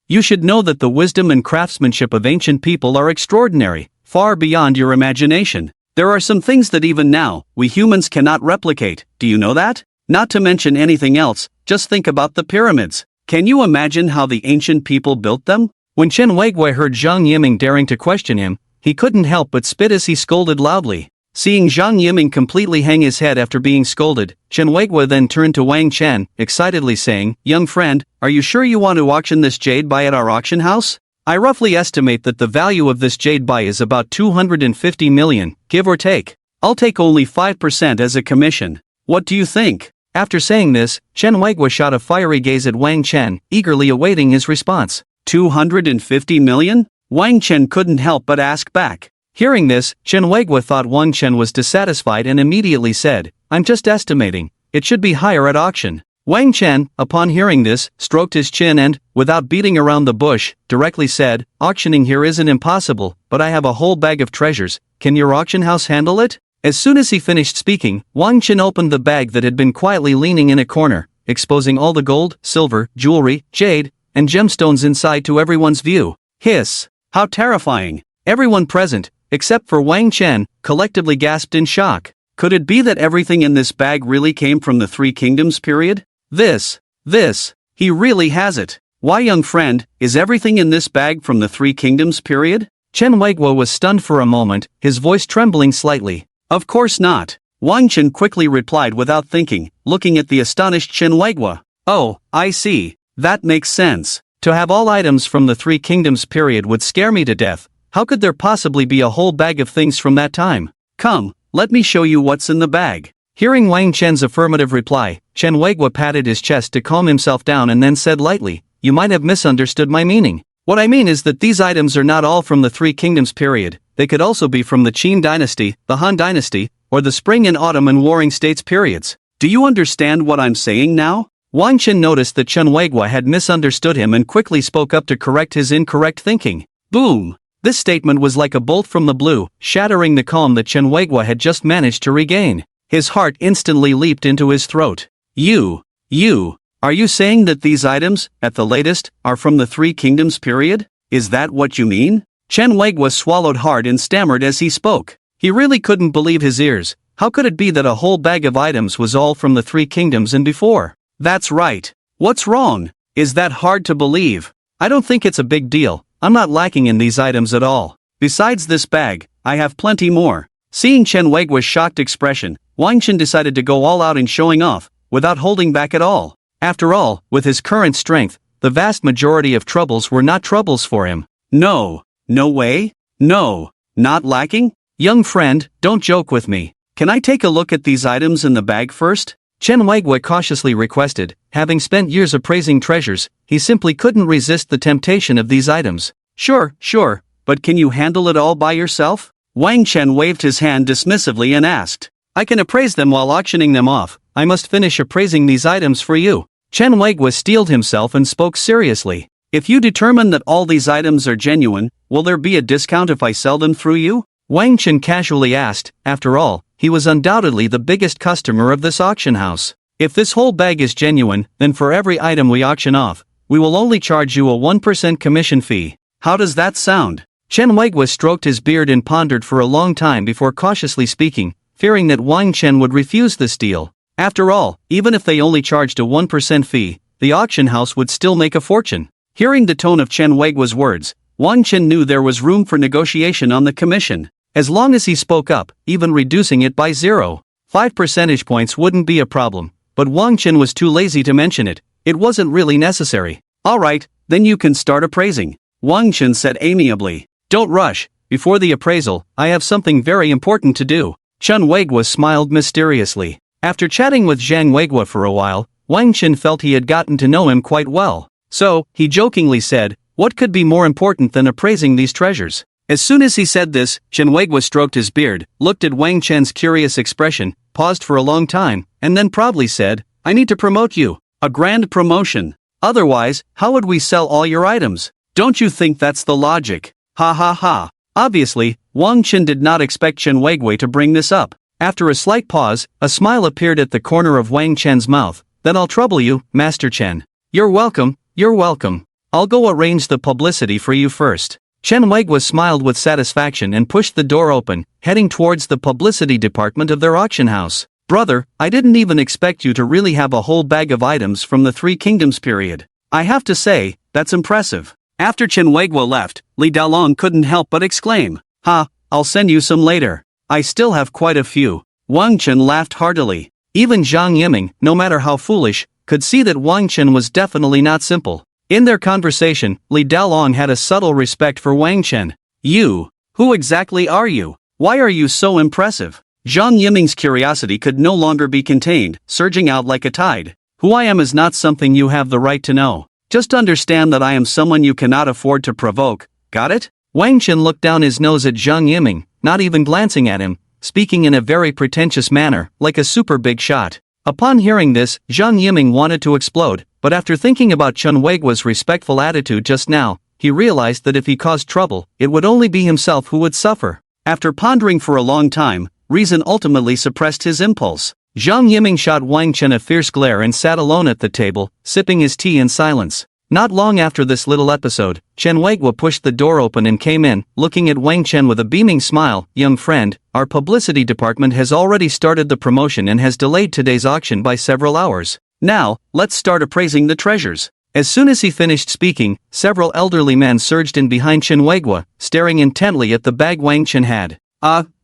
Speaker 1: You should know that the wisdom and craftsmanship of ancient people are extraordinary, far beyond your imagination. There are some things that even now, we humans cannot replicate, do you know that? Not to mention anything else, just think about the pyramids. Can you imagine how the ancient people built them? When Chen Weiguo heard Zhang Yiming daring to question him, he couldn't help but spit as he scolded loudly. Seeing Zhang Yiming completely hang his head after being scolded, Chen Weiguo then turned to Wang Chen, excitedly saying, "Young friend, are you sure you want to auction this jade bai at our auction house? I roughly estimate that the value of this jade bai is about 250 million, give or take. I'll take only 5% as a commission. What do you think?" After saying this, Chen Weiguo shot a fiery gaze at Wang Chen, eagerly awaiting his response. 250 million? Wang Chen couldn't help but ask back. Hearing this, Chen Weiguo thought Wang Chen was dissatisfied and immediately said, "I'm just estimating, it should be higher at auction." Wang Chen, upon hearing this, stroked his chin and, without beating around the bush, directly said, "Auctioning here isn't impossible, but I have a whole bag of treasures, can your auction house handle it?" As soon as he finished speaking, Wang Chen opened the bag that had been quietly leaning in a corner, exposing all the gold, silver, jewelry, jade, and gemstones inside to everyone's view. Hiss! How terrifying! Everyone present, except for Wang Chen, collectively gasped in shock. Could it be that everything in this bag really came from the Three Kingdoms period? This, he really has it. Why, young friend, is everything in this bag from the Three Kingdoms period? Chen Weiguo was stunned for a moment, his voice trembling slightly. Of course not. Wang Chen quickly replied without thinking, looking at the astonished Chen Weiguo. Oh, I see. That makes sense. To have all items from the Three Kingdoms period would scare me to death. How could there possibly be a whole bag of things from that time? Come, let me show you what's in the bag. Hearing Wang Chen's affirmative reply, Chen Weiguo patted his chest to calm himself down and then said lightly, "You might have misunderstood my meaning. What I mean is that these items are not all from the Three Kingdoms period. They could also be from the Qin dynasty, the Han dynasty, or the Spring and Autumn and Warring States periods. Do you understand what I'm saying now?" Wang Chen noticed that Chen Weiguo had misunderstood him and quickly spoke up to correct his incorrect thinking. Boom! This statement was like a bolt from the blue, shattering the calm that Chen Weiguo had just managed to regain. His heart instantly leaped into his throat. Are you saying that these items, at the latest, are from the Three Kingdoms period? Is that what you mean? Chen Weiguo swallowed hard and stammered as he spoke. He really couldn't believe his ears. How could it be that a whole bag of items was all from the Three Kingdoms and before? That's right. What's wrong? Is that hard to believe? I don't think it's a big deal. I'm not lacking in these items at all. Besides this bag, I have plenty more. Seeing Chen Weiguo's shocked expression, Wang Chen decided to go all out in showing off, without holding back at all. After all, with his current strength, the vast majority of troubles were not troubles for him. No way? No, not lacking? Young friend, don't joke with me. Can I take a look at these items in the bag first? Chen Weiguo cautiously requested. Having spent years appraising treasures, he simply couldn't resist the temptation of these items. Sure, but can you handle it all by yourself? Wang Chen waved his hand dismissively and asked. I can appraise them while auctioning them off. I must finish appraising these items for you. Chen Weiguo steeled himself and spoke seriously. If you determine that all these items are genuine, will there be a discount if I sell them through you? Wang Chen casually asked. After all, he was undoubtedly the biggest customer of this auction house. If this whole bag is genuine, then for every item we auction off, we will only charge you a 1% commission fee. How does that sound? Chen Weiguo stroked his beard and pondered for a long time before cautiously speaking, fearing that Wang Chen would refuse this deal. After all, even if they only charged a 1% fee, the auction house would still make a fortune. Hearing the tone of Chen Weiguo's words, Wang Chen knew there was room for negotiation on the commission. As long as he spoke up, even reducing it by 0.5 percentage points wouldn't be a problem, but Wang Chen was too lazy to mention it. It wasn't really necessary. Alright, then you can start appraising, Wang Chen said amiably. Don't rush. Before the appraisal, I have something very important to do. Chen Weiguo smiled mysteriously. After chatting with Zhang Weiguo for a while, Wang Chen felt he had gotten to know him quite well. So, he jokingly said, what could be more important than appraising these treasures? As soon as he said this, Chen Weiguo stroked his beard, looked at Wang Chen's curious expression, paused for a long time, and then proudly said, I need to promote you. A grand promotion. Otherwise, how would we sell all your items? Don't you think that's the logic? Ha ha ha. Obviously, Wang Chen did not expect Chen Weiguo to bring this up. After a slight pause, a smile appeared at the corner of Wang Chen's mouth. Then I'll trouble you, Master Chen. You're welcome. I'll go arrange the publicity for you first. Chen Weiguo smiled with satisfaction and pushed the door open, heading towards the publicity department of their auction house. Brother, I didn't even expect you to really have a whole bag of items from the Three Kingdoms period. I have to say, that's impressive. After Chen Weiguo left, Li Daolong couldn't help but exclaim, Ha, I'll send you some later. I still have quite a few. Wang Chen laughed heartily. Even Zhang Yiming, no matter how foolish, could see that Wang Chen was definitely not simple. In their conversation, Li Daolong had a subtle respect for Wang Chen. You? Who exactly are you? Why are you so impressive? Zhang Yiming's curiosity could no longer be contained, surging out like a tide. Who I am is not something you have the right to know. Just understand that I am someone you cannot afford to provoke, got it? Wang Chen looked down his nose at Zhang Yiming, not even glancing at him, speaking in a very pretentious manner, like a super big shot. Upon hearing this, Zhang Yiming wanted to explode, but after thinking about Chen Weiguo's respectful attitude just now, he realized that if he caused trouble, it would only be himself who would suffer. After pondering for a long time, reason ultimately suppressed his impulse. Zhang Yiming shot Wang Chen a fierce glare and sat alone at the table, sipping his tea in silence. Not long after this little episode, Chen Weiguo pushed the door open and came in, looking at Wang Chen with a beaming smile. "Young friend, our publicity department has already started the promotion and has delayed today's auction by several hours. Now, let's start appraising the treasures." As soon as he finished speaking, several elderly men surged in behind Chen Weiguo, staring intently at the bag Wang Chen had.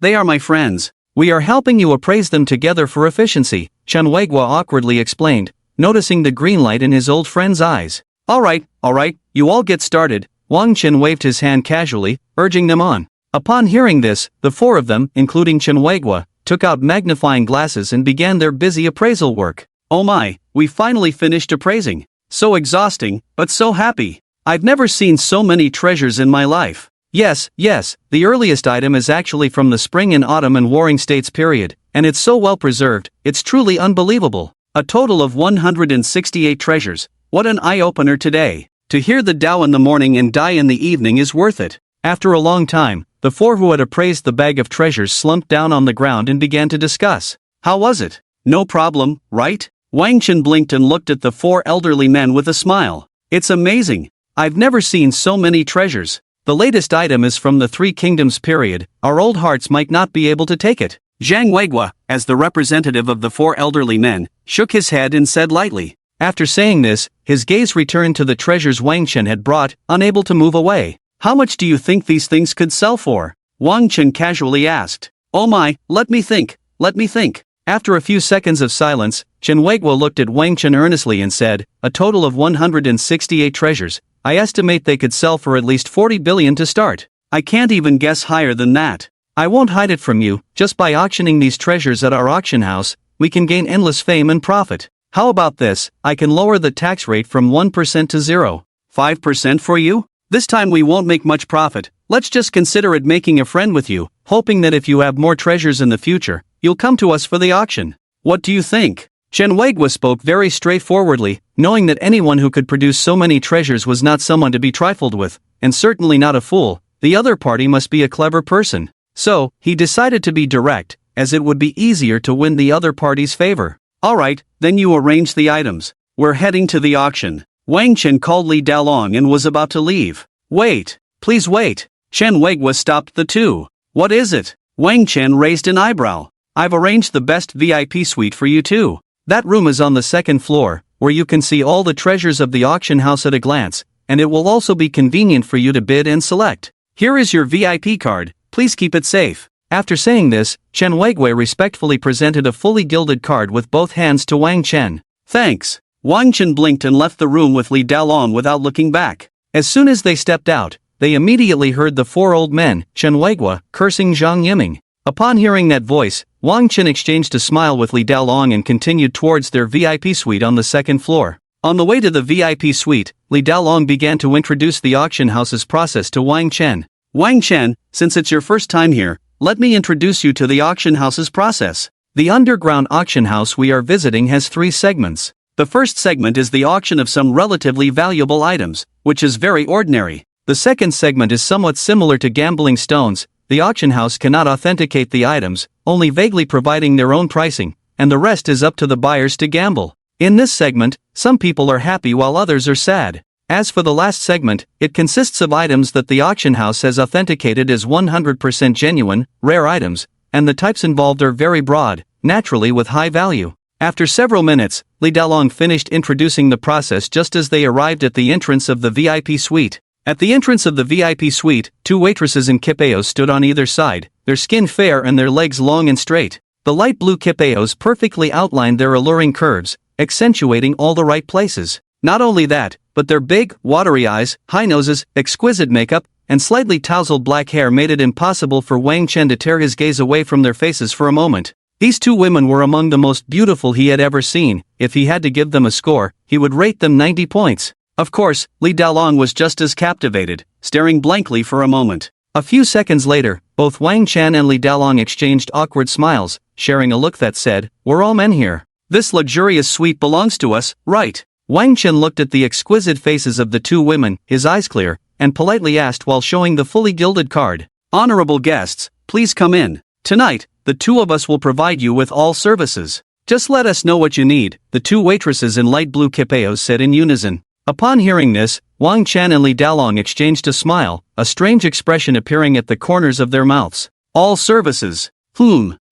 Speaker 1: They are my friends. We are helping you appraise them together for efficiency," Chen Weiguo awkwardly explained, noticing the green light in his old friend's eyes. All right, you all get started." Wang Chen waved his hand casually, urging them on. Upon hearing this, the four of them, including Chen Weiguo, took out magnifying glasses and began their busy appraisal work. "Oh my, we finally finished appraising. So exhausting, but so happy. I've never seen so many treasures in my life." Yes, the earliest item is actually from the Spring and Autumn and Warring States period, and it's so well preserved, it's truly unbelievable. A total of 168 treasures. What an eye-opener today. To hear the Tao in the morning and die in the evening is worth it. After a long time, the four who had appraised the bag of treasures slumped down on the ground and began to discuss. How was it? No problem, right? Wang Chen blinked and looked at the four elderly men with a smile. It's amazing. I've never seen so many treasures. The latest item is from the Three Kingdoms period. Our old hearts might not be able to take it. Zhang Weiguo, as the representative of the four elderly men, shook his head and said lightly. After saying this, his gaze returned to the treasures Wang Chen had brought, unable to move away. How much do you think these things could sell for? Wang Chen casually asked. Oh my, let me think. After a few seconds of silence, Chen Weiguo looked at Wang Chen earnestly and said, a total of 168 treasures. I estimate they could sell for at least 40 billion to start. I can't even guess higher than that. I won't hide it from you, just by auctioning these treasures at our auction house, we can gain endless fame and profit. How about this? I can lower the tax rate from 1% to 0. 5% for you? This time we won't make much profit. Let's just consider it making a friend with you, hoping that if you have more treasures in the future, you'll come to us for the auction. What do you think? Chen Weiguo spoke very straightforwardly, knowing that anyone who could produce so many treasures was not someone to be trifled with, and certainly not a fool. The other party must be a clever person. So, he decided to be direct, as it would be easier to win the other party's favor. Alright, then you arrange the items. We're heading to the auction. Wang Chen called Li Dalong and was about to leave. Wait, please wait. Chen Weiguo stopped the two. What is it? Wang Chen raised an eyebrow. I've arranged the best VIP suite for you too. That room is on the second floor, where you can see all the treasures of the auction house at a glance, and it will also be convenient for you to bid and select. Here is your VIP card, please keep it safe. After saying this, Chen Weiguo respectfully presented a fully gilded card with both hands to Wang Chen. Thanks. Wang Chen blinked and left the room with Li Dalong without looking back. As soon as they stepped out, they immediately heard the four old men, Chen Weiguo, cursing Zhang Yiming. Upon hearing that voice, Wang Chen exchanged a smile with Li Dalong and continued towards their VIP suite on the second floor. On the way to the VIP suite, Li Dalong began to introduce the auction house's process to Wang Chen. Wang Chen, since it's your first time here, let me introduce you to the auction house's process. The underground auction house we are visiting has 3 segments. The first segment is the auction of some relatively valuable items, which is very ordinary. The second segment is somewhat similar to gambling stones. The auction house cannot authenticate the items, only vaguely providing their own pricing, and the rest is up to the buyers to gamble. In this segment, some people are happy while others are sad. As for the last segment, it consists of items that the auction house has authenticated as 100% genuine, rare items, and the types involved are very broad, naturally with high value. After several minutes, Li Dalong finished introducing the process just as they arrived at the entrance of the VIP suite. At the entrance of the VIP suite, 2 waitresses in kipeos stood on either side, their skin fair and their legs long and straight. The light blue kipeos perfectly outlined their alluring curves, accentuating all the right places. Not only that, but their big, watery eyes, high noses, exquisite makeup, and slightly tousled black hair made it impossible for Wang Chen to tear his gaze away from their faces for a moment. These 2 women were among the most beautiful he had ever seen. If he had to give them a score, he would rate them 90 points. Of course, Li Dalong was just as captivated, staring blankly for a moment. A few seconds later, both Wang Chen and Li Dalong exchanged awkward smiles, sharing a look that said, "We're all men here. This luxurious suite belongs to us, right?" Wang Chen looked at the exquisite faces of the 2 women, his eyes clear, and politely asked while showing the fully gilded card. "Honorable guests, please come in. Tonight, the 2 of us will provide you with all services. Just let us know what you need," the 2 waitresses in light blue kipeos said in unison. Upon hearing this, Wang Chen and Li Dalong exchanged a smile, a strange expression appearing at the corners of their mouths. All services.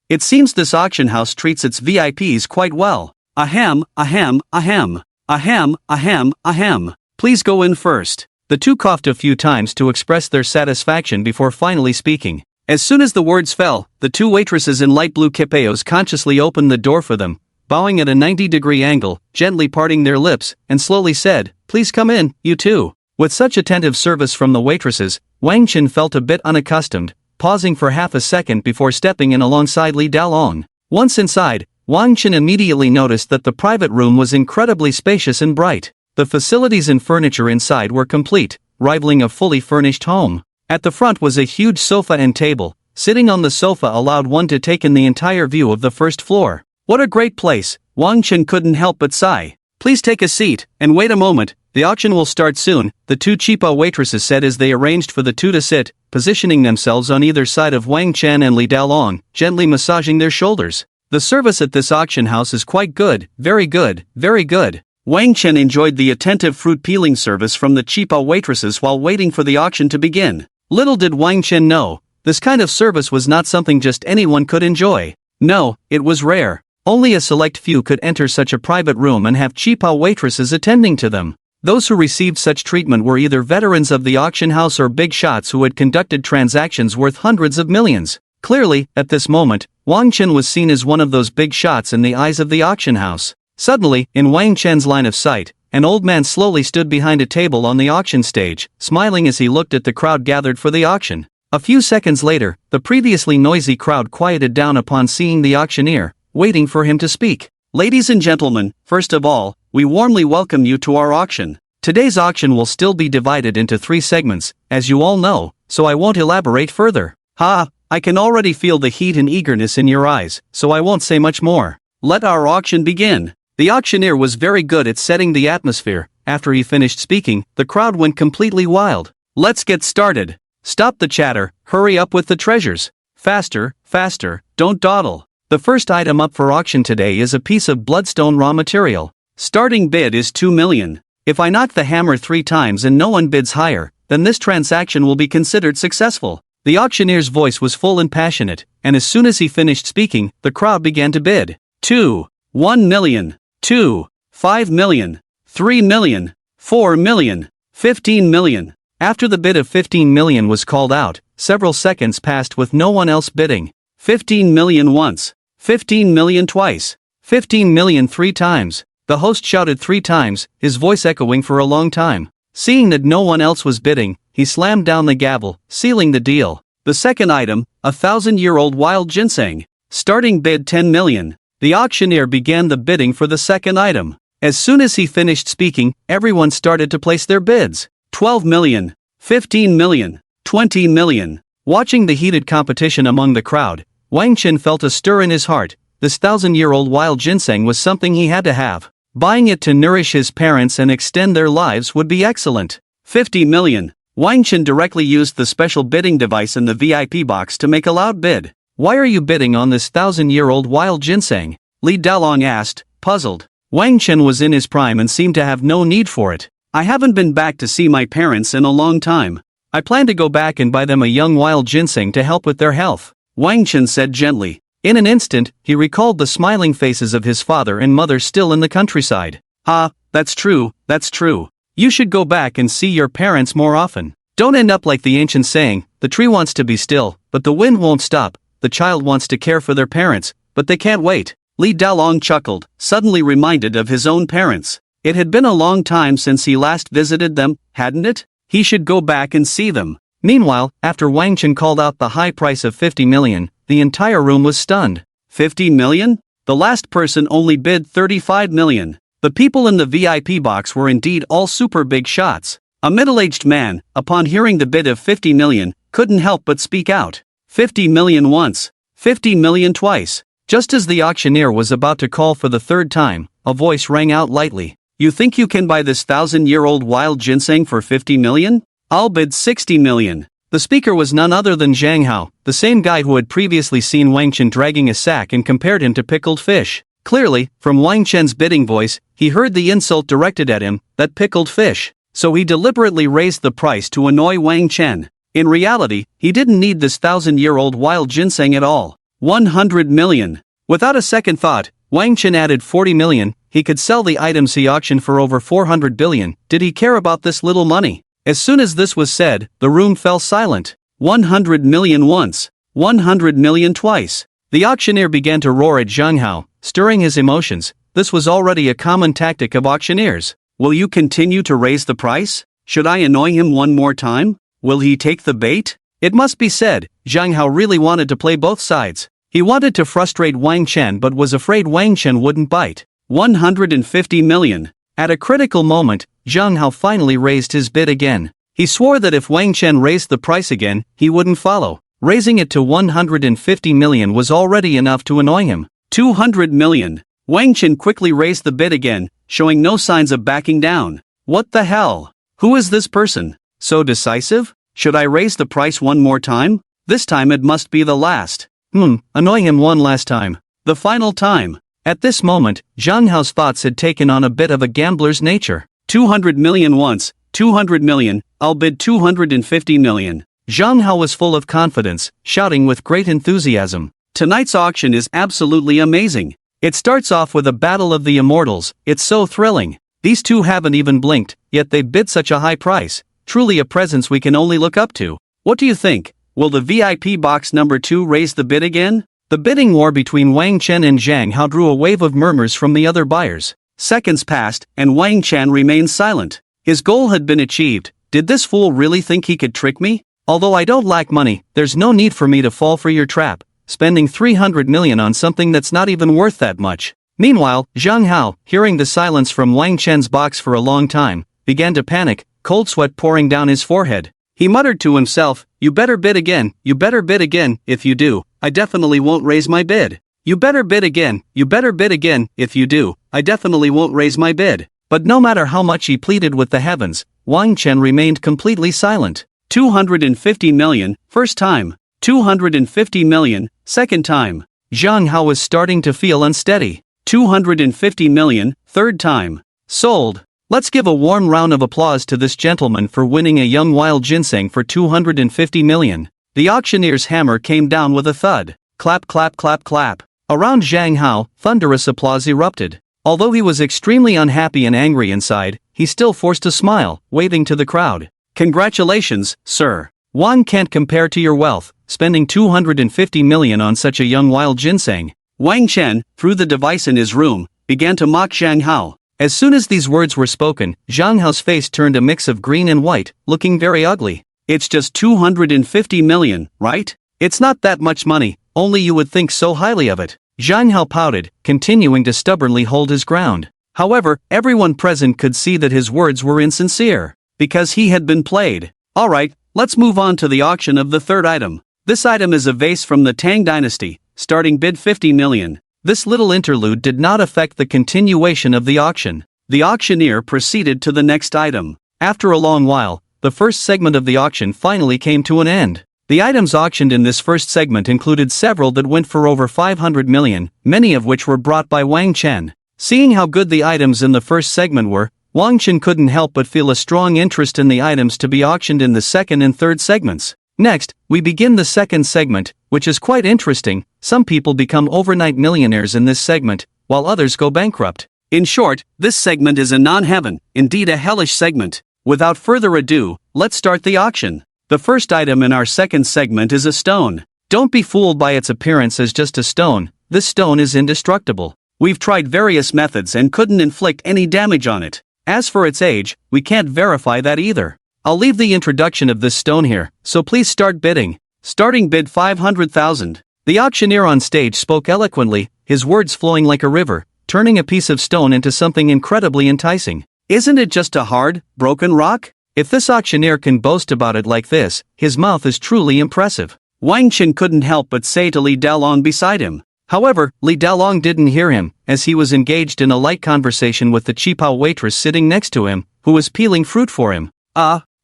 Speaker 1: It seems this auction house treats its VIPs quite well. Ahem, ahem, ahem. Ahem, ahem, ahem. Please go in first. The two coughed a few times to express their satisfaction before finally speaking. As soon as the words fell, the two waitresses in light blue kipayos consciously opened the door for them, bowing at a 90-degree angle, gently parting their lips, and slowly said, "Please come in, you two." With such attentive service from the waitresses, Wang Chen felt a bit unaccustomed, pausing for half a second before stepping in alongside Li Dalong. Once inside, Wang Chen immediately noticed that the private room was incredibly spacious and bright. The facilities and furniture inside were complete, rivaling a fully furnished home. At the front was a huge sofa and table. Sitting on the sofa allowed one to take in the entire view of the first floor. What a great place, Wang Chen couldn't help but sigh. "Please take a seat, and wait a moment, the auction will start soon," the two cheapo waitresses said as they arranged for the two to sit, positioning themselves on either side of Wang Chen and Li Dalong, gently massaging their shoulders. "The service at this auction house is quite good, very good, very good." Wang Chen enjoyed the attentive fruit peeling service from the cheapo waitresses while waiting for the auction to begin. Little did Wang Chen know, this kind of service was not something just anyone could enjoy. No, it was rare. Only a select few could enter such a private room and have cheapo waitresses attending to them. Those who received such treatment were either veterans of the auction house or big shots who had conducted transactions worth hundreds of millions. Clearly, at this moment, Wang Chen was seen as one of those big shots in the eyes of the auction house. Suddenly, in Wang Chen's line of sight, an old man slowly stood behind a table on the auction stage, smiling as he looked at the crowd gathered for the auction. A few seconds later, the previously noisy crowd quieted down upon seeing the auctioneer, waiting for him to speak. "Ladies and gentlemen, first of all, we warmly welcome you to our auction. Today's auction will still be divided into 3 segments, as you all know, so I won't elaborate further. I can already feel the heat and eagerness in your eyes, so I won't say much more. Let our auction begin." The auctioneer was very good at setting the atmosphere. After he finished speaking, the crowd went completely wild. "Let's get started. Stop the chatter, hurry up with the treasures. Faster, faster, don't dawdle. The first item up for auction today is a piece of bloodstone raw material. Starting bid is 2 million. If I knock the hammer 3 times and no one bids higher, then this transaction will be considered successful." The auctioneer's voice was full and passionate, and as soon as he finished speaking, the crowd began to bid. 2, 1 million. 2, 5 million, 3 million, 4 million, 15 million. After the bid of 15 million was called out, several seconds passed with no one else bidding. 15 million once, 15 million twice, 15 million 3 times. The host shouted 3 times, his voice echoing for a long time. Seeing that no one else was bidding, he slammed down the gavel, sealing the deal. The second item, a 1,000-year-old wild ginseng. Starting bid 10 million. The auctioneer began the bidding for the second item. As soon as he finished speaking, everyone started to place their bids. 12 million, 15 million, 20 million. Watching the heated competition among the crowd, Wang Chen felt a stir in his heart. This 1,000-year-old wild ginseng was something he had to have. Buying it to nourish his parents and extend their lives would be excellent. 50 million. Wang Chen directly used the special bidding device in the VIP box to make a loud bid. "Why are you bidding on this 1,000-year-old wild ginseng?" Li Dalong asked, puzzled. Wang Chen was in his prime and seemed to have no need for it. "I haven't been back to see my parents in a long time. I plan to go back and buy them a young wild ginseng to help with their health," Wang Chen said gently. In an instant, he recalled the smiling faces of his father and mother still in the countryside. That's true, that's true. You should go back and see your parents more often. Don't end up like the ancient saying, the tree wants to be still, but the wind won't stop. The child wants to care for their parents, but they can't wait." Li Dalong chuckled, suddenly reminded of his own parents. It had been a long time since he last visited them, hadn't it? He should go back and see them. Meanwhile, after Wang Chen called out the high price of 50 million, the entire room was stunned. 50 million? The last person only bid 35 million. The people in the VIP box were indeed all super big shots. A middle-aged man, upon hearing the bid of 50 million, couldn't help but speak out. 50 million once, 50 million twice. Just as the auctioneer was about to call for the third time, a voice rang out lightly. "You think you can buy this 1,000-year-old wild ginseng for 50 million? I'll bid 60 million. The speaker was none other than Zhang Hao, the same guy who had previously seen Wang Chen dragging a sack and compared him to pickled fish. Clearly, from Wang Chen's bidding voice, he heard the insult directed at him, that pickled fish. So he deliberately raised the price to annoy Wang Chen. In reality, he didn't need this 1,000-year-old wild ginseng at all. 100 million. Without a second thought, Wang Chen added 40 million. He could sell the items he auctioned for over 400 billion. Did he care about this little money? As soon as this was said, the room fell silent. 100 million once. 100 million twice. The auctioneer began to roar at Zhang Hao, stirring his emotions. This was already a common tactic of auctioneers. Will you continue to raise the price? Should I annoy him one more time? Will he take the bait? It must be said, Zhang Hao really wanted to play both sides. He wanted to frustrate Wang Chen but was afraid Wang Chen wouldn't bite. 150 million. At a critical moment, Zhang Hao finally raised his bid again. He swore that if Wang Chen raised the price again, he wouldn't follow. Raising it to 150 million was already enough to annoy him. 200 million. Wang Chen quickly raised the bid again, showing no signs of backing down. What the hell? Who is this person? So decisive? Should I raise the price one more time? This time it must be the last. Annoy him one last time. The final time. At this moment, Zhang Hao's thoughts had taken on a bit of a gambler's nature. 200 million once, 200 million, I'll bid 250 million. Zhang Hao was full of confidence, shouting with great enthusiasm. Tonight's auction is absolutely amazing. It starts off with a battle of the immortals. It's so thrilling. These two haven't even blinked, yet they bid such a high price. Truly a presence we can only look up to. What do you think? Will the VIP box number 2 raise the bid again? The bidding war between Wang Chen and Zhang Hao drew a wave of murmurs from the other buyers. Seconds passed, and Wang Chen remained silent. His goal had been achieved. Did this fool really think he could trick me? Although I don't lack money, there's no need for me to fall for your trap, spending 300 million on something that's not even worth that much. Meanwhile, Zhang Hao, hearing the silence from Wang Chen's box for a long time, began to panic, cold sweat pouring down his forehead. He muttered to himself, "You better bid again, you better bid again, if you do, I definitely won't raise my bid. You better bid again, you better bid again, if you do, I definitely won't raise my bid." But no matter how much he pleaded with the heavens, Wang Chen remained completely silent. 250 million, first time. 250 million, second time. Zhang Hao was starting to feel unsteady. 250 million, third time. Sold. Let's give a warm round of applause to this gentleman for winning a young wild ginseng for 250 million. The auctioneer's hammer came down with a thud. Clap, clap, clap, clap. Around Zhang Hao, thunderous applause erupted. Although he was extremely unhappy and angry inside, he still forced a smile, waving to the crowd. Congratulations, sir. One can't compare to your wealth, spending 250 million on such a young wild ginseng. Wang Chen, through the device in his room, began to mock Zhang Hao. As soon as these words were spoken, Zhang Hao's face turned a mix of green and white, looking very ugly. It's just 250 million, right? It's not that much money, only you would think so highly of it. Zhang Hao pouted, continuing to stubbornly hold his ground. However, everyone present could see that his words were insincere, because he had been played. Alright, let's move on to the auction of the third item. This item is a vase from the Tang Dynasty, starting bid 50 million. This little interlude did not affect the continuation of the auction. The auctioneer proceeded to the next item. After a long while, the first segment of the auction finally came to an end. The items auctioned in this first segment included several that went for over 500 million, many of which were brought by Wang Chen. Seeing how good the items in the first segment were, Wang Chen couldn't help but feel a strong interest in the items to be auctioned in the second and third segments. Next, we begin the second segment, which is quite interesting. Some people become overnight millionaires in this segment, while others go bankrupt. In short, this segment is a non-heaven, indeed a hellish segment. Without further ado, let's start the auction. The first item in our second segment is a stone. Don't be fooled by its appearance as just a stone. This stone is indestructible. We've tried various methods and couldn't inflict any damage on it. As for its age, we can't verify that either. I'll leave the introduction of this stone here, so please start bidding. Starting bid 500,000. The auctioneer on stage spoke eloquently, his words flowing like a river, turning a piece of stone into something incredibly enticing. Isn't it just a hard, broken rock? If this auctioneer can boast about it like this, his mouth is truly impressive. Wang Chen couldn't help but say to Li Dalong beside him. However, Li Dalong didn't hear him, as he was engaged in a light conversation with the Qipao waitress sitting next to him, who was peeling fruit for him.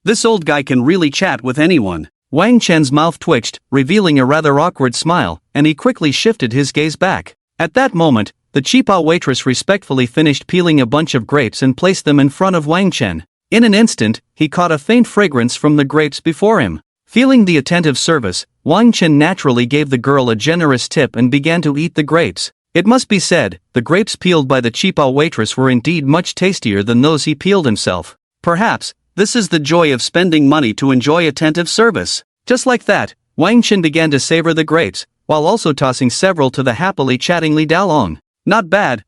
Speaker 1: This old guy can really chat with anyone. Wang Chen's mouth twitched, revealing a rather awkward smile, and he quickly shifted his gaze back. At that moment, The Qipao waitress respectfully finished peeling a bunch of grapes and placed them in front of Wang Chen. In an instant, he caught a faint fragrance from the grapes before him. Feeling the attentive service, Wang Chen naturally gave the girl a generous tip and began to eat the grapes. It must be said, the grapes peeled by the Qipao waitress were indeed much tastier than those he peeled himself. Perhaps, this is the joy of spending money to enjoy attentive service. Just like that, Wang Chen began to savor the grapes, while also tossing several to the happily chatting Li Dalong. Not bad,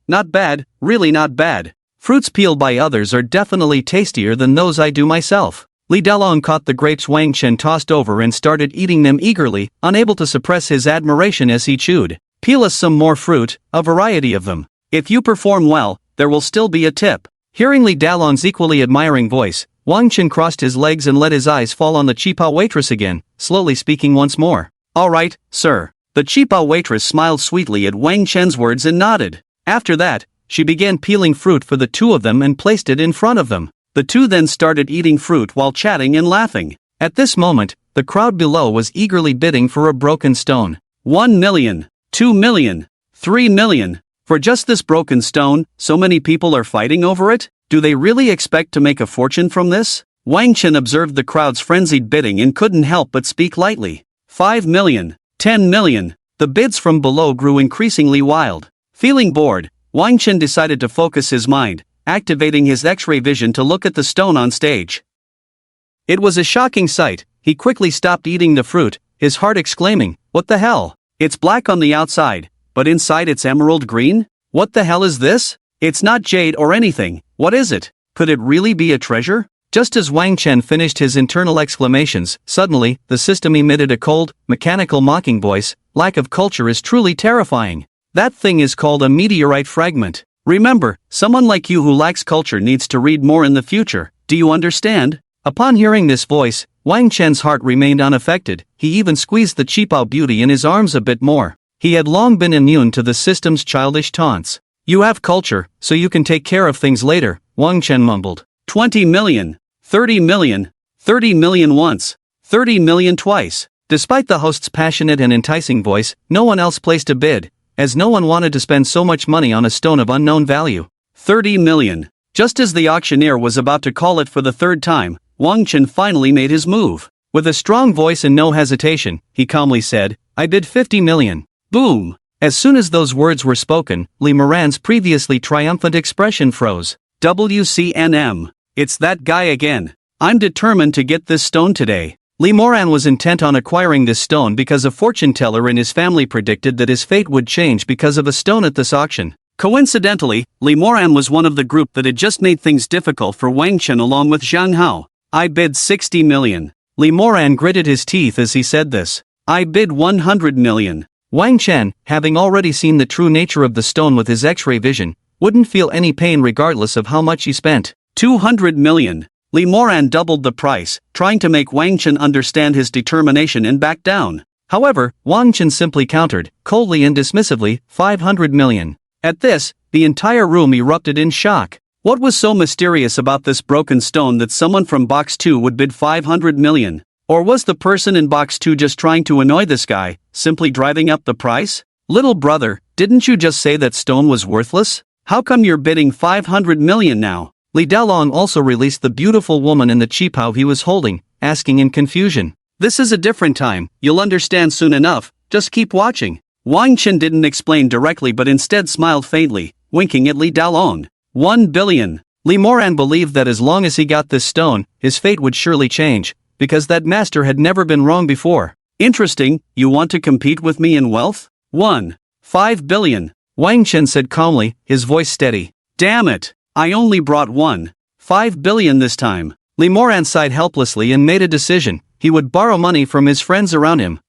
Speaker 1: really not bad. Fruits peeled by others are definitely tastier than those I do myself. Li Dalong caught the grapes Wang Chen tossed over and started eating them eagerly, unable to suppress his admiration as he chewed. Peel us some more fruit, a variety of them. If you perform well, there will still be a tip. Hearing Li Dalong's equally admiring voice, Wang Chen crossed his legs and let his eyes fall on the Qipao waitress again, slowly speaking once more. All right, sir. The Qipao waitress smiled sweetly at Wang Chen's words and nodded. After that, she began peeling fruit for the two of them and placed it in front of them. The two then started eating fruit while chatting and laughing. At this moment, the crowd below was eagerly bidding for a broken stone. 1 million, 2 million, 3 million. For just this broken stone, so many people are fighting over it? Do they really expect to make a fortune from this? Wang Chen observed the crowd's frenzied bidding and couldn't help but speak lightly. 5 million, 10 million. The bids from below grew increasingly wild. Feeling bored, Wang Chen decided to focus his mind, activating his X-ray vision to look at the stone on stage. It was a shocking sight. He quickly stopped eating the fruit, his heart exclaiming, "What the hell? It's black on the outside, but inside it's emerald green? What the hell is this? It's not jade or anything. What is it? Could it really be a treasure?" Just as Wang Chen finished his internal exclamations, suddenly, the system emitted a cold, mechanical mocking voice. Lack of culture is truly terrifying. That thing is called a meteorite fragment. Remember, someone like you who lacks culture needs to read more in the future. Do you understand? Upon hearing this voice, Wang Chen's heart remained unaffected. He even squeezed the Qipao beauty in his arms a bit more. He had long been immune to the system's childish taunts. "You have culture, so you can take care of things later," Wang Chen mumbled. 20 million, 30 million, 30 million once, 30 million twice. Despite the host's passionate and enticing voice, no one else placed a bid, as no one wanted to spend so much money on a stone of unknown value. 30 million. Just as the auctioneer was about to call it for the third time, Wang Chen finally made his move. With a strong voice and no hesitation, he calmly said, "I bid 50 million. Boom! As soon as those words were spoken, Li Moran's previously triumphant expression froze. WCNM. It's that guy again. I'm determined to get this stone today. Li Moran was intent on acquiring this stone because a fortune teller in his family predicted that his fate would change because of a stone at this auction. Coincidentally, Li Moran was one of the group that had just made things difficult for Wang Chen along with Zhang Hao. I bid 60 million. Li Moran gritted his teeth as he said this. I bid 100 million. Wang Chen, having already seen the true nature of the stone with his X-ray vision, wouldn't feel any pain regardless of how much he spent. 200 million. Li Moran doubled the price, trying to make Wang Chen understand his determination and back down. However, Wang Chen simply countered, coldly and dismissively, 500 million. At this, the entire room erupted in shock. What was so mysterious about this broken stone that someone from Box 2 would bid 500 million? Or was the person in Box 2 just trying to annoy this guy, simply driving up the price? Little brother, didn't you just say that stone was worthless? How come you're bidding 500 million now? Li Dalong also released the beautiful woman in the Qipao he was holding, asking in confusion. This is a different time, you'll understand soon enough, just keep watching. Wang Chen didn't explain directly but instead smiled faintly, winking at Li Dalong. 1 billion. Li Moran believed that as long as he got this stone, his fate would surely change, because that master had never been wrong before. Interesting, you want to compete with me in wealth? 5 billion. Wang Chen said calmly, his voice steady. Damn it, I only brought 5 billion this time. Li Moran sighed helplessly and made a decision. He would borrow money from his friends around him.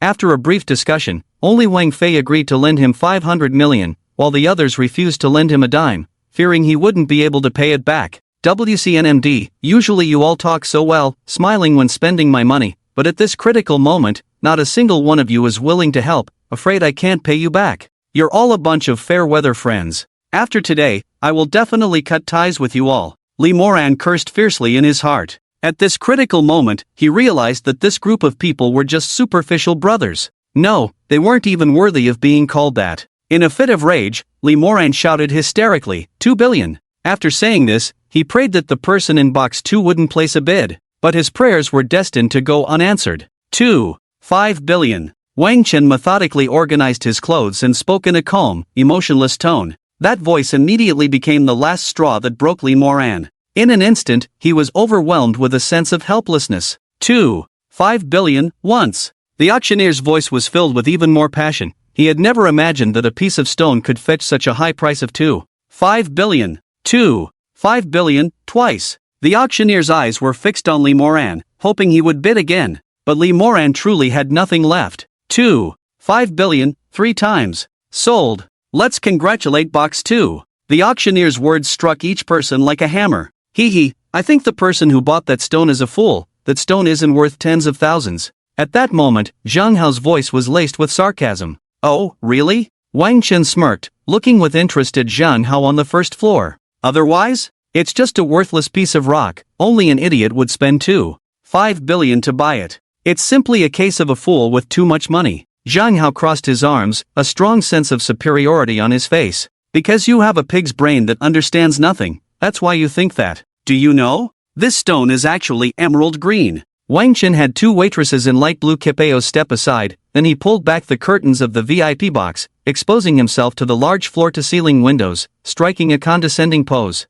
Speaker 1: After a brief discussion, only Wang Fei agreed to lend him 500 million, while the others refused to lend him a dime, fearing he wouldn't be able to pay it back. WCNMD, usually you all talk so well, smiling when spending my money, but at this critical moment, not a single one of you is willing to help. Afraid I can't pay you back. You're all a bunch of fair-weather friends. After today, I will definitely cut ties with you all. Li Moran cursed fiercely in his heart. At this critical moment, he realized that this group of people were just superficial brothers. No, they weren't even worthy of being called that. In a fit of rage, Lee Moran shouted hysterically, 2 billion. After saying this, he prayed that the person in box 2 wouldn't place a bid, but his prayers were destined to go unanswered. 5 billion. Wang Chen methodically organized his clothes and spoke in a calm, emotionless tone. That voice immediately became the last straw that broke Lee Moran. In an instant, he was overwhelmed with a sense of helplessness. 5 billion, once. The auctioneer's voice was filled with even more passion. He had never imagined that a piece of stone could fetch such a high price of 5 billion. 5 billion, twice. The auctioneer's eyes were fixed on Lee Moran, hoping he would bid again. But Lee Moran truly had nothing left. 5 billion, 3 times. Sold. Let's congratulate box 2. The auctioneer's words struck each person like a hammer. I think the person who bought that stone is a fool. That stone isn't worth tens of thousands. At that moment, Zhang Hao's voice was laced with sarcasm. Oh, really? Wang Chen smirked, looking with interest at Zhang Hao on the first floor. Otherwise? It's just a worthless piece of rock. Only an idiot would spend 5 billion to buy it. It's simply a case of a fool with too much money. Zhang Hao crossed his arms, a strong sense of superiority on his face. Because you have a pig's brain that understands nothing, that's why you think that. Do you know? This stone is actually emerald green. Wang Chen had 2 waitresses in light blue kipaos step aside, then he pulled back the curtains of the VIP box, exposing himself to the large floor-to-ceiling windows, striking a condescending pose.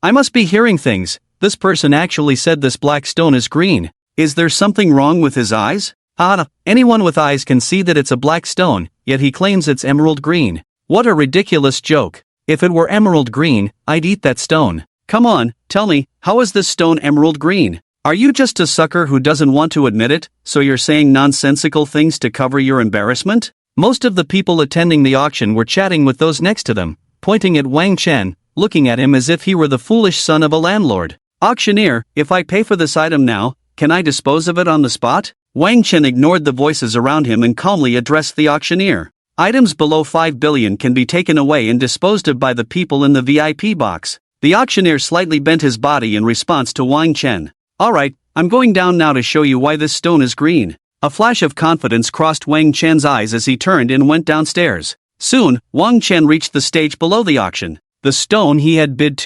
Speaker 1: I must be hearing things. This person actually said this black stone is green. Is there something wrong with his eyes? Anyone with eyes can see that it's a black stone, yet he claims it's emerald green. What a ridiculous joke. If it were emerald green, I'd eat that stone. Come on, tell me, how is this stone emerald green? Are you just a sucker who doesn't want to admit it, so you're saying nonsensical things to cover your embarrassment? Most of the people attending the auction were chatting with those next to them, pointing at Wang Chen, looking at him as if he were the foolish son of a landlord. Auctioneer, if I pay for this item now, can I dispose of it on the spot? Wang Chen ignored the voices around him and calmly addressed the auctioneer. Items below 5 billion can be taken away and disposed of by the people in the VIP box. The auctioneer slightly bent his body in response to Wang Chen. Alright, I'm going down now to show you why this stone is green. A flash of confidence crossed Wang Chen's eyes as he turned and went downstairs. Soon, Wang Chen reached the stage below the auction. The stone he had bid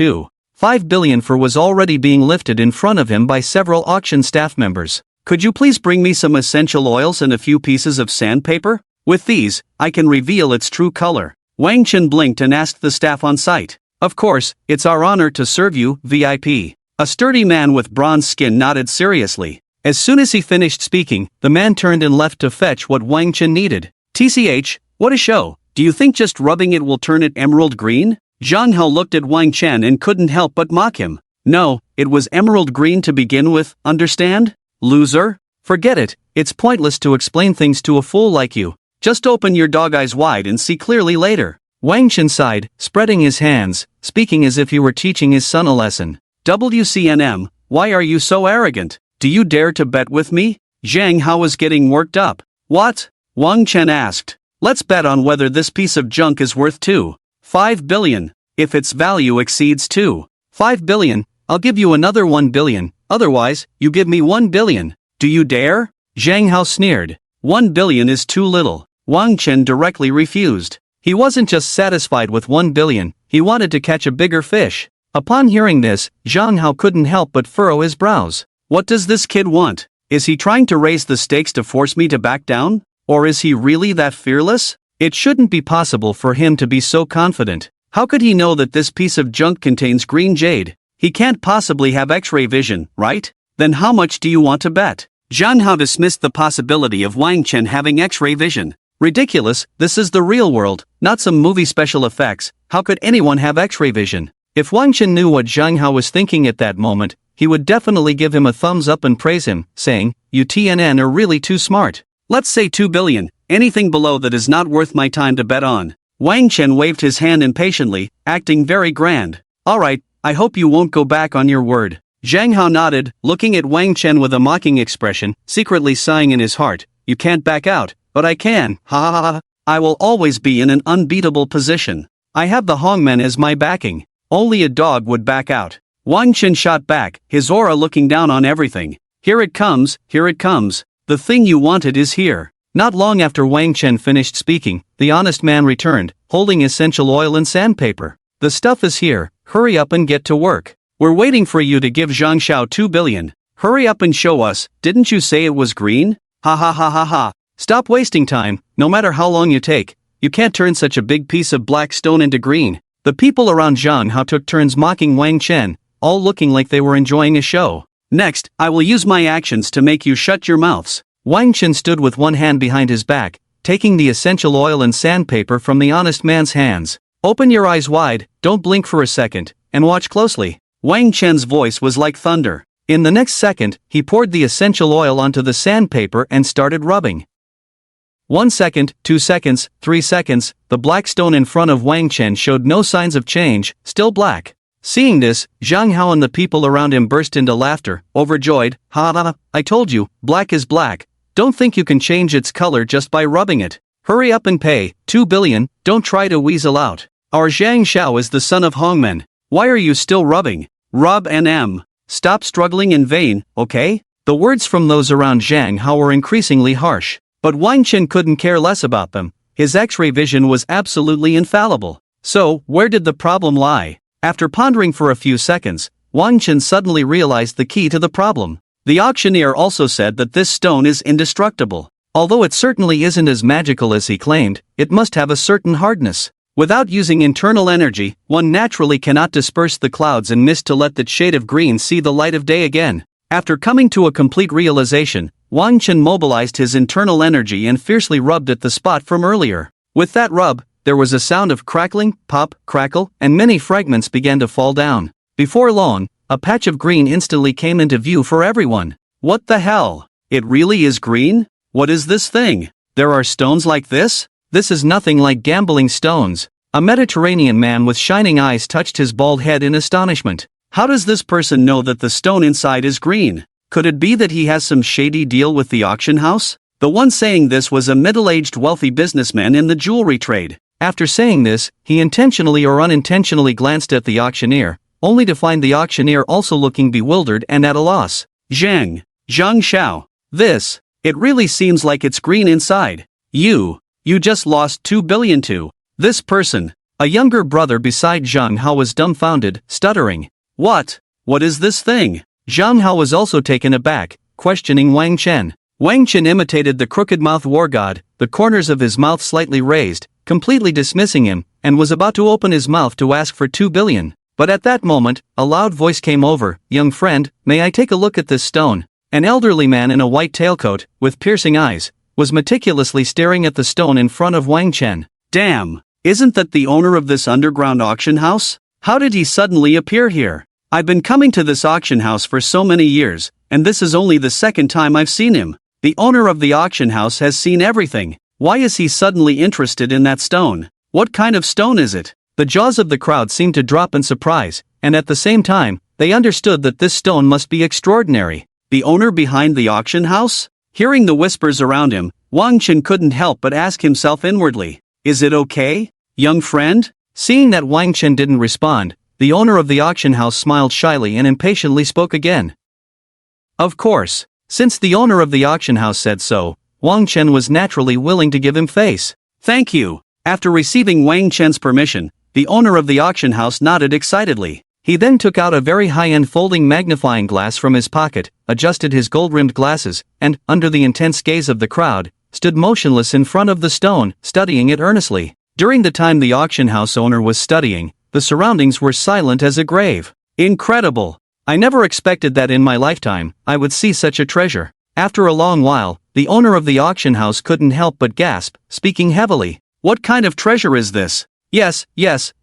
Speaker 1: 5 billion for was already being lifted in front of him by several auction staff members. Could you please bring me some essential oils and a few pieces of sandpaper? With these, I can reveal its true color. Wang Chen blinked and asked the staff on site. Of course, it's our honor to serve you, VIP. A sturdy man with bronze skin nodded seriously. As soon as he finished speaking, the man turned and left to fetch what Wang Chen needed. TCH, what a show. Do you think just rubbing it will turn it emerald green? Zhang Hao looked at Wang Chen and couldn't help but mock him. No, it was emerald green to begin with, understand? Loser? Forget it, it's pointless to explain things to a fool like you. Just open your dog eyes wide and see clearly later. Wang Chen sighed, spreading his hands, speaking as if he were teaching his son a lesson. WCNM, why are you so arrogant? Do you dare to bet with me? Zhang Hao was getting worked up. What? Wang Chen asked. Let's bet on whether this piece of junk is worth 5 billion. If its value exceeds 5 billion, I'll give you another 1 billion, otherwise, you give me 1 billion. Do you dare? Zhang Hao sneered. 1 billion is too little. Wang Chen directly refused. He wasn't just satisfied with 1 billion, he wanted to catch a bigger fish. Upon hearing this, Zhang Hao couldn't help but furrow his brows. What does this kid want? Is he trying to raise the stakes to force me to back down? Or is he really that fearless? It shouldn't be possible for him to be so confident. How could he know that this piece of junk contains green jade? He can't possibly have X-ray vision, right? Then how much do you want to bet? Zhang Hao dismissed the possibility of Wang Chen having X-ray vision. Ridiculous, this is the real world, not some movie special effects. How could anyone have X-ray vision? If Wang Chen knew what Zhang Hao was thinking at that moment, he would definitely give him a thumbs up and praise him, saying, "You TNN are really too smart." Let's say 2 billion, anything below that is not worth my time to bet on. Wang Chen waved his hand impatiently, acting very grand. Alright, I hope you won't go back on your word. Zhang Hao nodded, looking at Wang Chen with a mocking expression, secretly sighing in his heart. You can't back out, but I can, ha ha ha. I will always be in an unbeatable position. I have the Hongmen as my backing. Only a dog would back out. Wang Chen shot back, his aura looking down on everything. Here it comes, here it comes. The thing you wanted is here. Not long after Wang Chen finished speaking, the honest man returned, holding essential oil and sandpaper. The stuff is here, hurry up and get to work. We're waiting for you to give Zhang Xiao 2 billion. Hurry up and show us, didn't you say it was green? Ha ha ha ha ha. Stop wasting time, no matter how long you take. You can't turn such a big piece of black stone into green. The people around Zhang Hao took turns mocking Wang Chen, all looking like they were enjoying a show. Next, I will use my actions to make you shut your mouths. Wang Chen stood with one hand behind his back, taking the essential oil and sandpaper from the honest man's hands. Open your eyes wide, don't blink for a second, and watch closely. Wang Chen's voice was like thunder. In the next second, he poured the essential oil onto the sandpaper and started rubbing. 1 second, 2 seconds, 3 seconds, the black stone in front of Wang Chen showed no signs of change, still black. Seeing this, Zhang Hao and the people around him burst into laughter, overjoyed. Ha ha, I told you, black is black. Don't think you can change its color just by rubbing it. Hurry up and pay, 2 billion, don't try to weasel out. Our Zhang Xiao is the son of Hongmen. Why are you still rubbing? Rub and stop struggling in vain, okay? The words from those around Zhang Hao were increasingly harsh. But Wang Chen couldn't care less about them. His X-ray vision was absolutely infallible. So, where did the problem lie? After pondering for a few seconds, Wang Chen suddenly realized the key to the problem. The auctioneer also said that this stone is indestructible. Although it certainly isn't as magical as he claimed, it must have a certain hardness. Without using internal energy, one naturally cannot disperse the clouds and mist to let that shade of green see the light of day again. After coming to a complete realization, Wang Chen mobilized his internal energy and fiercely rubbed at the spot from earlier. With that rub, there was a sound of crackling, pop, crackle, and many fragments began to fall down. Before long, a patch of green instantly came into view for everyone. What the hell? It really is green? What is this thing? There are stones like this? This is nothing like gambling stones. A Mediterranean man with shining eyes touched his bald head in astonishment. How does this person know that the stone inside is green? Could it be that he has some shady deal with the auction house? The one saying this was a middle-aged wealthy businessman in the jewelry trade. After saying this, he intentionally or unintentionally glanced at the auctioneer, only to find the auctioneer also looking bewildered and at a loss. Zhang Xiao. It really seems like it's green inside. You just lost 2 billion to this person. A younger brother beside Zhang Hao was dumbfounded, stuttering. What is this thing? Zhang Hao was also taken aback, questioning Wang Chen. Wang Chen imitated the crooked-mouthed war god, the corners of his mouth slightly raised, completely dismissing him, and was about to open his mouth to ask for 2 billion. But at that moment, a loud voice came over. Young friend, may I take a look at this stone? An elderly man in a white tailcoat, with piercing eyes, was meticulously staring at the stone in front of Wang Chen. Damn, isn't that the owner of this underground auction house? How did he suddenly appear here? I've been coming to this auction house for so many years, and this is only the second time I've seen him. The owner of the auction house has seen everything. Why is he suddenly interested in that stone? What kind of stone is it? The jaws of the crowd seemed to drop in surprise, and at the same time, they understood that this stone must be extraordinary. The owner behind the auction house? Hearing the whispers around him, Wang Chen couldn't help but ask himself inwardly, is it okay, young friend? Seeing that Wang Chen didn't respond, the owner of the auction house smiled shyly and impatiently spoke again. Of course, since the owner of the auction house said so, Wang Chen was naturally willing to give him face. Thank you. After receiving Wang Chen's permission, the owner of the auction house nodded excitedly. He then took out a very high-end folding magnifying glass from his pocket, adjusted his gold-rimmed glasses, and, under the intense gaze of the crowd, stood motionless in front of the stone, studying it earnestly. During the time the auction house owner was studying, the surroundings were silent as a grave. Incredible! I never expected that in my lifetime, I would see such a treasure. After a long while, the owner of the auction house couldn't help but gasp, speaking heavily. What kind of treasure is this? Yes,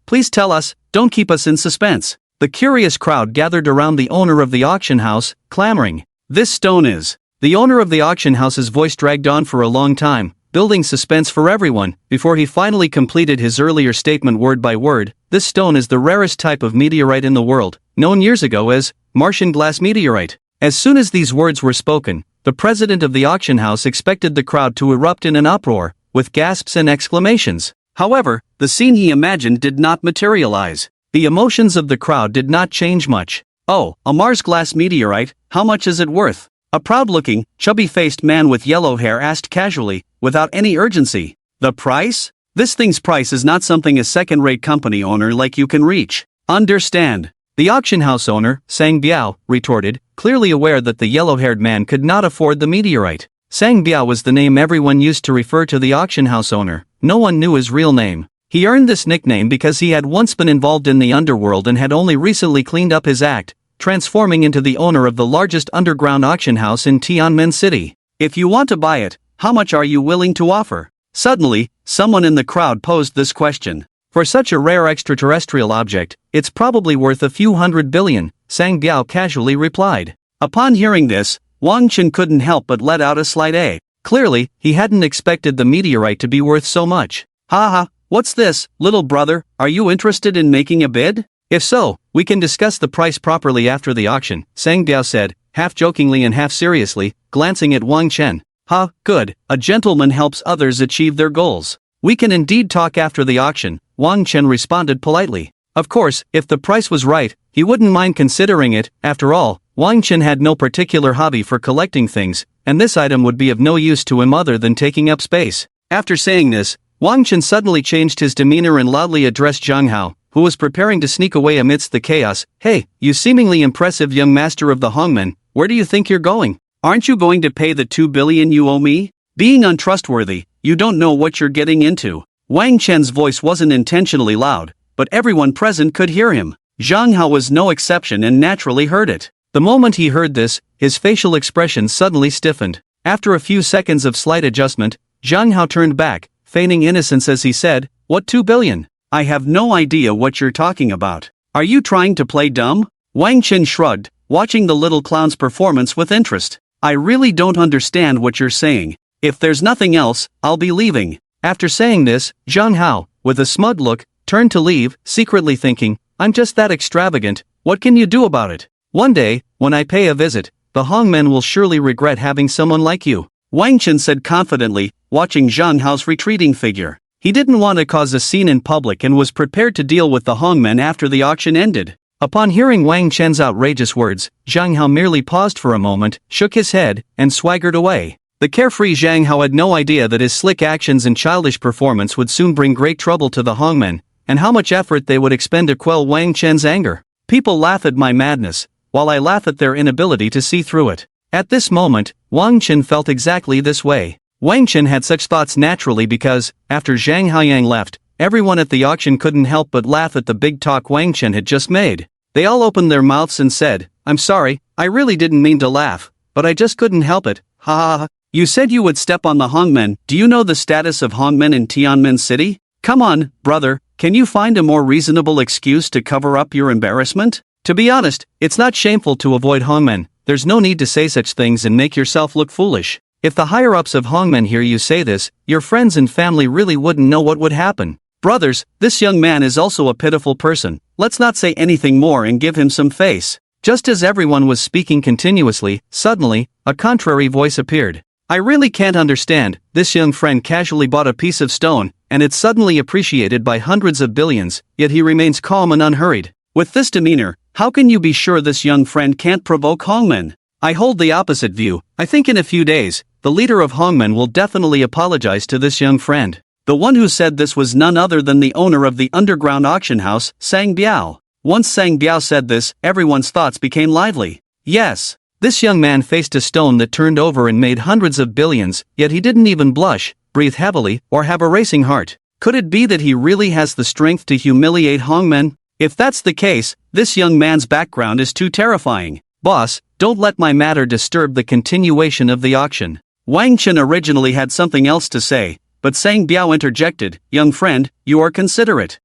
Speaker 1: please tell us, don't keep us in suspense. The curious crowd gathered around the owner of the auction house, clamoring. This stone is. The owner of the auction house's voice dragged on for a long time, building suspense for everyone, before he finally completed his earlier statement word by word. This stone is the rarest type of meteorite in the world, known years ago as Martian glass meteorite. As soon as these words were spoken, the president of the auction house expected the crowd to erupt in an uproar, with gasps and exclamations. However, the scene he imagined did not materialize. The emotions of the crowd did not change much. Oh, a Mars glass meteorite, how much is it worth? A proud-looking, chubby-faced man with yellow hair asked casually, without any urgency. The price? This thing's price is not something a second-rate company owner like you can reach. Understand? The auction house owner, Sang Biao, retorted, clearly aware that the yellow-haired man could not afford the meteorite. Sang Biao was the name everyone used to refer to the auction house owner. No one knew his real name. He earned this nickname because he had once been involved in the underworld and had only recently cleaned up his act, transforming into the owner of the largest underground auction house in Tianmen City. If you want to buy it, how much are you willing to offer? Suddenly, someone in the crowd posed this question. For such a rare extraterrestrial object, it's probably worth a few $100 billion, Sang Biao casually replied. Upon hearing this, Wang Chen couldn't help but let out a slight "eh." Clearly, he hadn't expected the meteorite to be worth so much. Haha, what's this, little brother, are you interested in making a bid? If so, we can discuss the price properly after the auction, Sang Biao said, half jokingly and half seriously, glancing at Wang Chen. Ha, good, a gentleman helps others achieve their goals. We can indeed talk after the auction, Wang Chen responded politely. Of course, if the price was right, he wouldn't mind considering it. After all, Wang Chen had no particular hobby for collecting things, and this item would be of no use to him other than taking up space. After saying this, Wang Chen suddenly changed his demeanor and loudly addressed Zhang Hao, who was preparing to sneak away amidst the chaos. Hey, you seemingly impressive young master of the Hongmen, where do you think you're going? Aren't you going to pay the 2 billion you owe me? Being untrustworthy, you don't know what you're getting into. Wang Chen's voice wasn't intentionally loud, but everyone present could hear him. Zhang Hao was no exception and naturally heard it. The moment he heard this, his facial expression suddenly stiffened. After a few seconds of slight adjustment, Zhang Hao turned back, feigning innocence as he said, "What 2 billion? I have no idea what you're talking about. Are you trying to play dumb?" Wang Chen shrugged, watching the little clown's performance with interest. "I really don't understand what you're saying. If there's nothing else, I'll be leaving." After saying this, Zhang Hao, with a smug look, turned to leave, secretly thinking, "I'm just that extravagant, what can you do about it? One day, when I pay a visit, the Hongmen will surely regret having someone like you," Wang Chen said confidently, watching Zhang Hao's retreating figure. He didn't want to cause a scene in public and was prepared to deal with the Hongmen after the auction ended. Upon hearing Wang Chen's outrageous words, Zhang Hao merely paused for a moment, shook his head, and swaggered away. The carefree Zhang Hao had no idea that his slick actions and childish performance would soon bring great trouble to the Hongmen, and how much effort they would expend to quell Wang Chen's anger. People laugh at my madness, while I laugh at their inability to see through it. At this moment, Wang Chen felt exactly this way. Wang Chen had such thoughts naturally because, after Zhang Haiyang left, everyone at the auction couldn't help but laugh at the big talk Wang Chen had just made. They all opened their mouths and said, "I'm sorry, I really didn't mean to laugh, but I just couldn't help it, ha ha ha. You said you would step on the Hongmen. Do you know the status of Hongmen in Tianmen City? Come on, brother, can you find a more reasonable excuse to cover up your embarrassment? To be honest, it's not shameful to avoid Hongmen. There's no need to say such things and make yourself look foolish. If the higher-ups of Hongmen hear you say this, your friends and family really wouldn't know what would happen. Brothers, this young man is also a pitiful person. Let's not say anything more and give him some face." Just as everyone was speaking continuously, suddenly, a contrary voice appeared. "I really can't understand, this young friend casually bought a piece of stone, and it's suddenly appreciated by hundreds of billions, yet he remains calm and unhurried. With this demeanor, how can you be sure this young friend can't provoke Hongmen? I hold the opposite view. I think in a few days, the leader of Hongmen will definitely apologize to this young friend." The one who said this was none other than the owner of the underground auction house, Sang Biao. Once Sang Biao said this, everyone's thoughts became lively. Yes, this young man faced a stone that turned over and made hundreds of billions, yet he didn't even blush, breathe heavily, or have a racing heart. Could it be that he really has the strength to humiliate Hongmen? If that's the case, this young man's background is too terrifying. Boss, don't let my matter disturb the continuation of the auction. Wang Chen originally had something else to say, but Sang Biao interjected, "Young friend, you are considerate.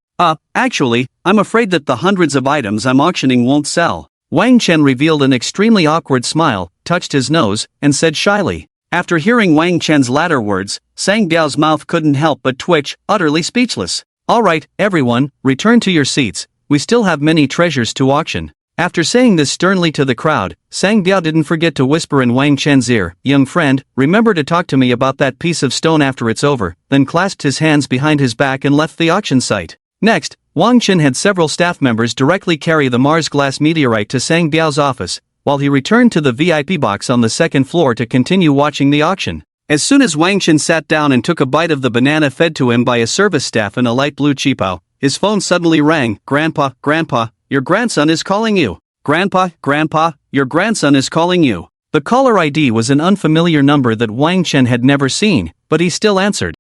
Speaker 1: Actually, I'm afraid that the hundreds of items I'm auctioning won't sell." Wang Chen revealed an extremely awkward smile, touched his nose, and said shyly. After hearing Wang Chen's latter words, Sang Biao's mouth couldn't help but twitch, utterly speechless. "All right, everyone, return to your seats, we still have many treasures to auction." After saying this sternly to the crowd, Sang Biao didn't forget to whisper in Wang Chen's ear, "Young friend, remember to talk to me about that piece of stone after it's over," then clasped his hands behind his back and left the auction site. Next, Wang Chen had several staff members directly carry the Mars glass meteorite to Sang Biao's office, while he returned to the VIP box on the second floor to continue watching the auction. As soon as Wang Chen sat down and took a bite of the banana fed to him by a service staff in a light blue cheapo, his phone suddenly rang. "Grandpa, Grandpa, your grandson is calling you. Grandpa, Grandpa, your grandson is calling you." The caller ID was an unfamiliar number that Wang Chen had never seen, but he still answered.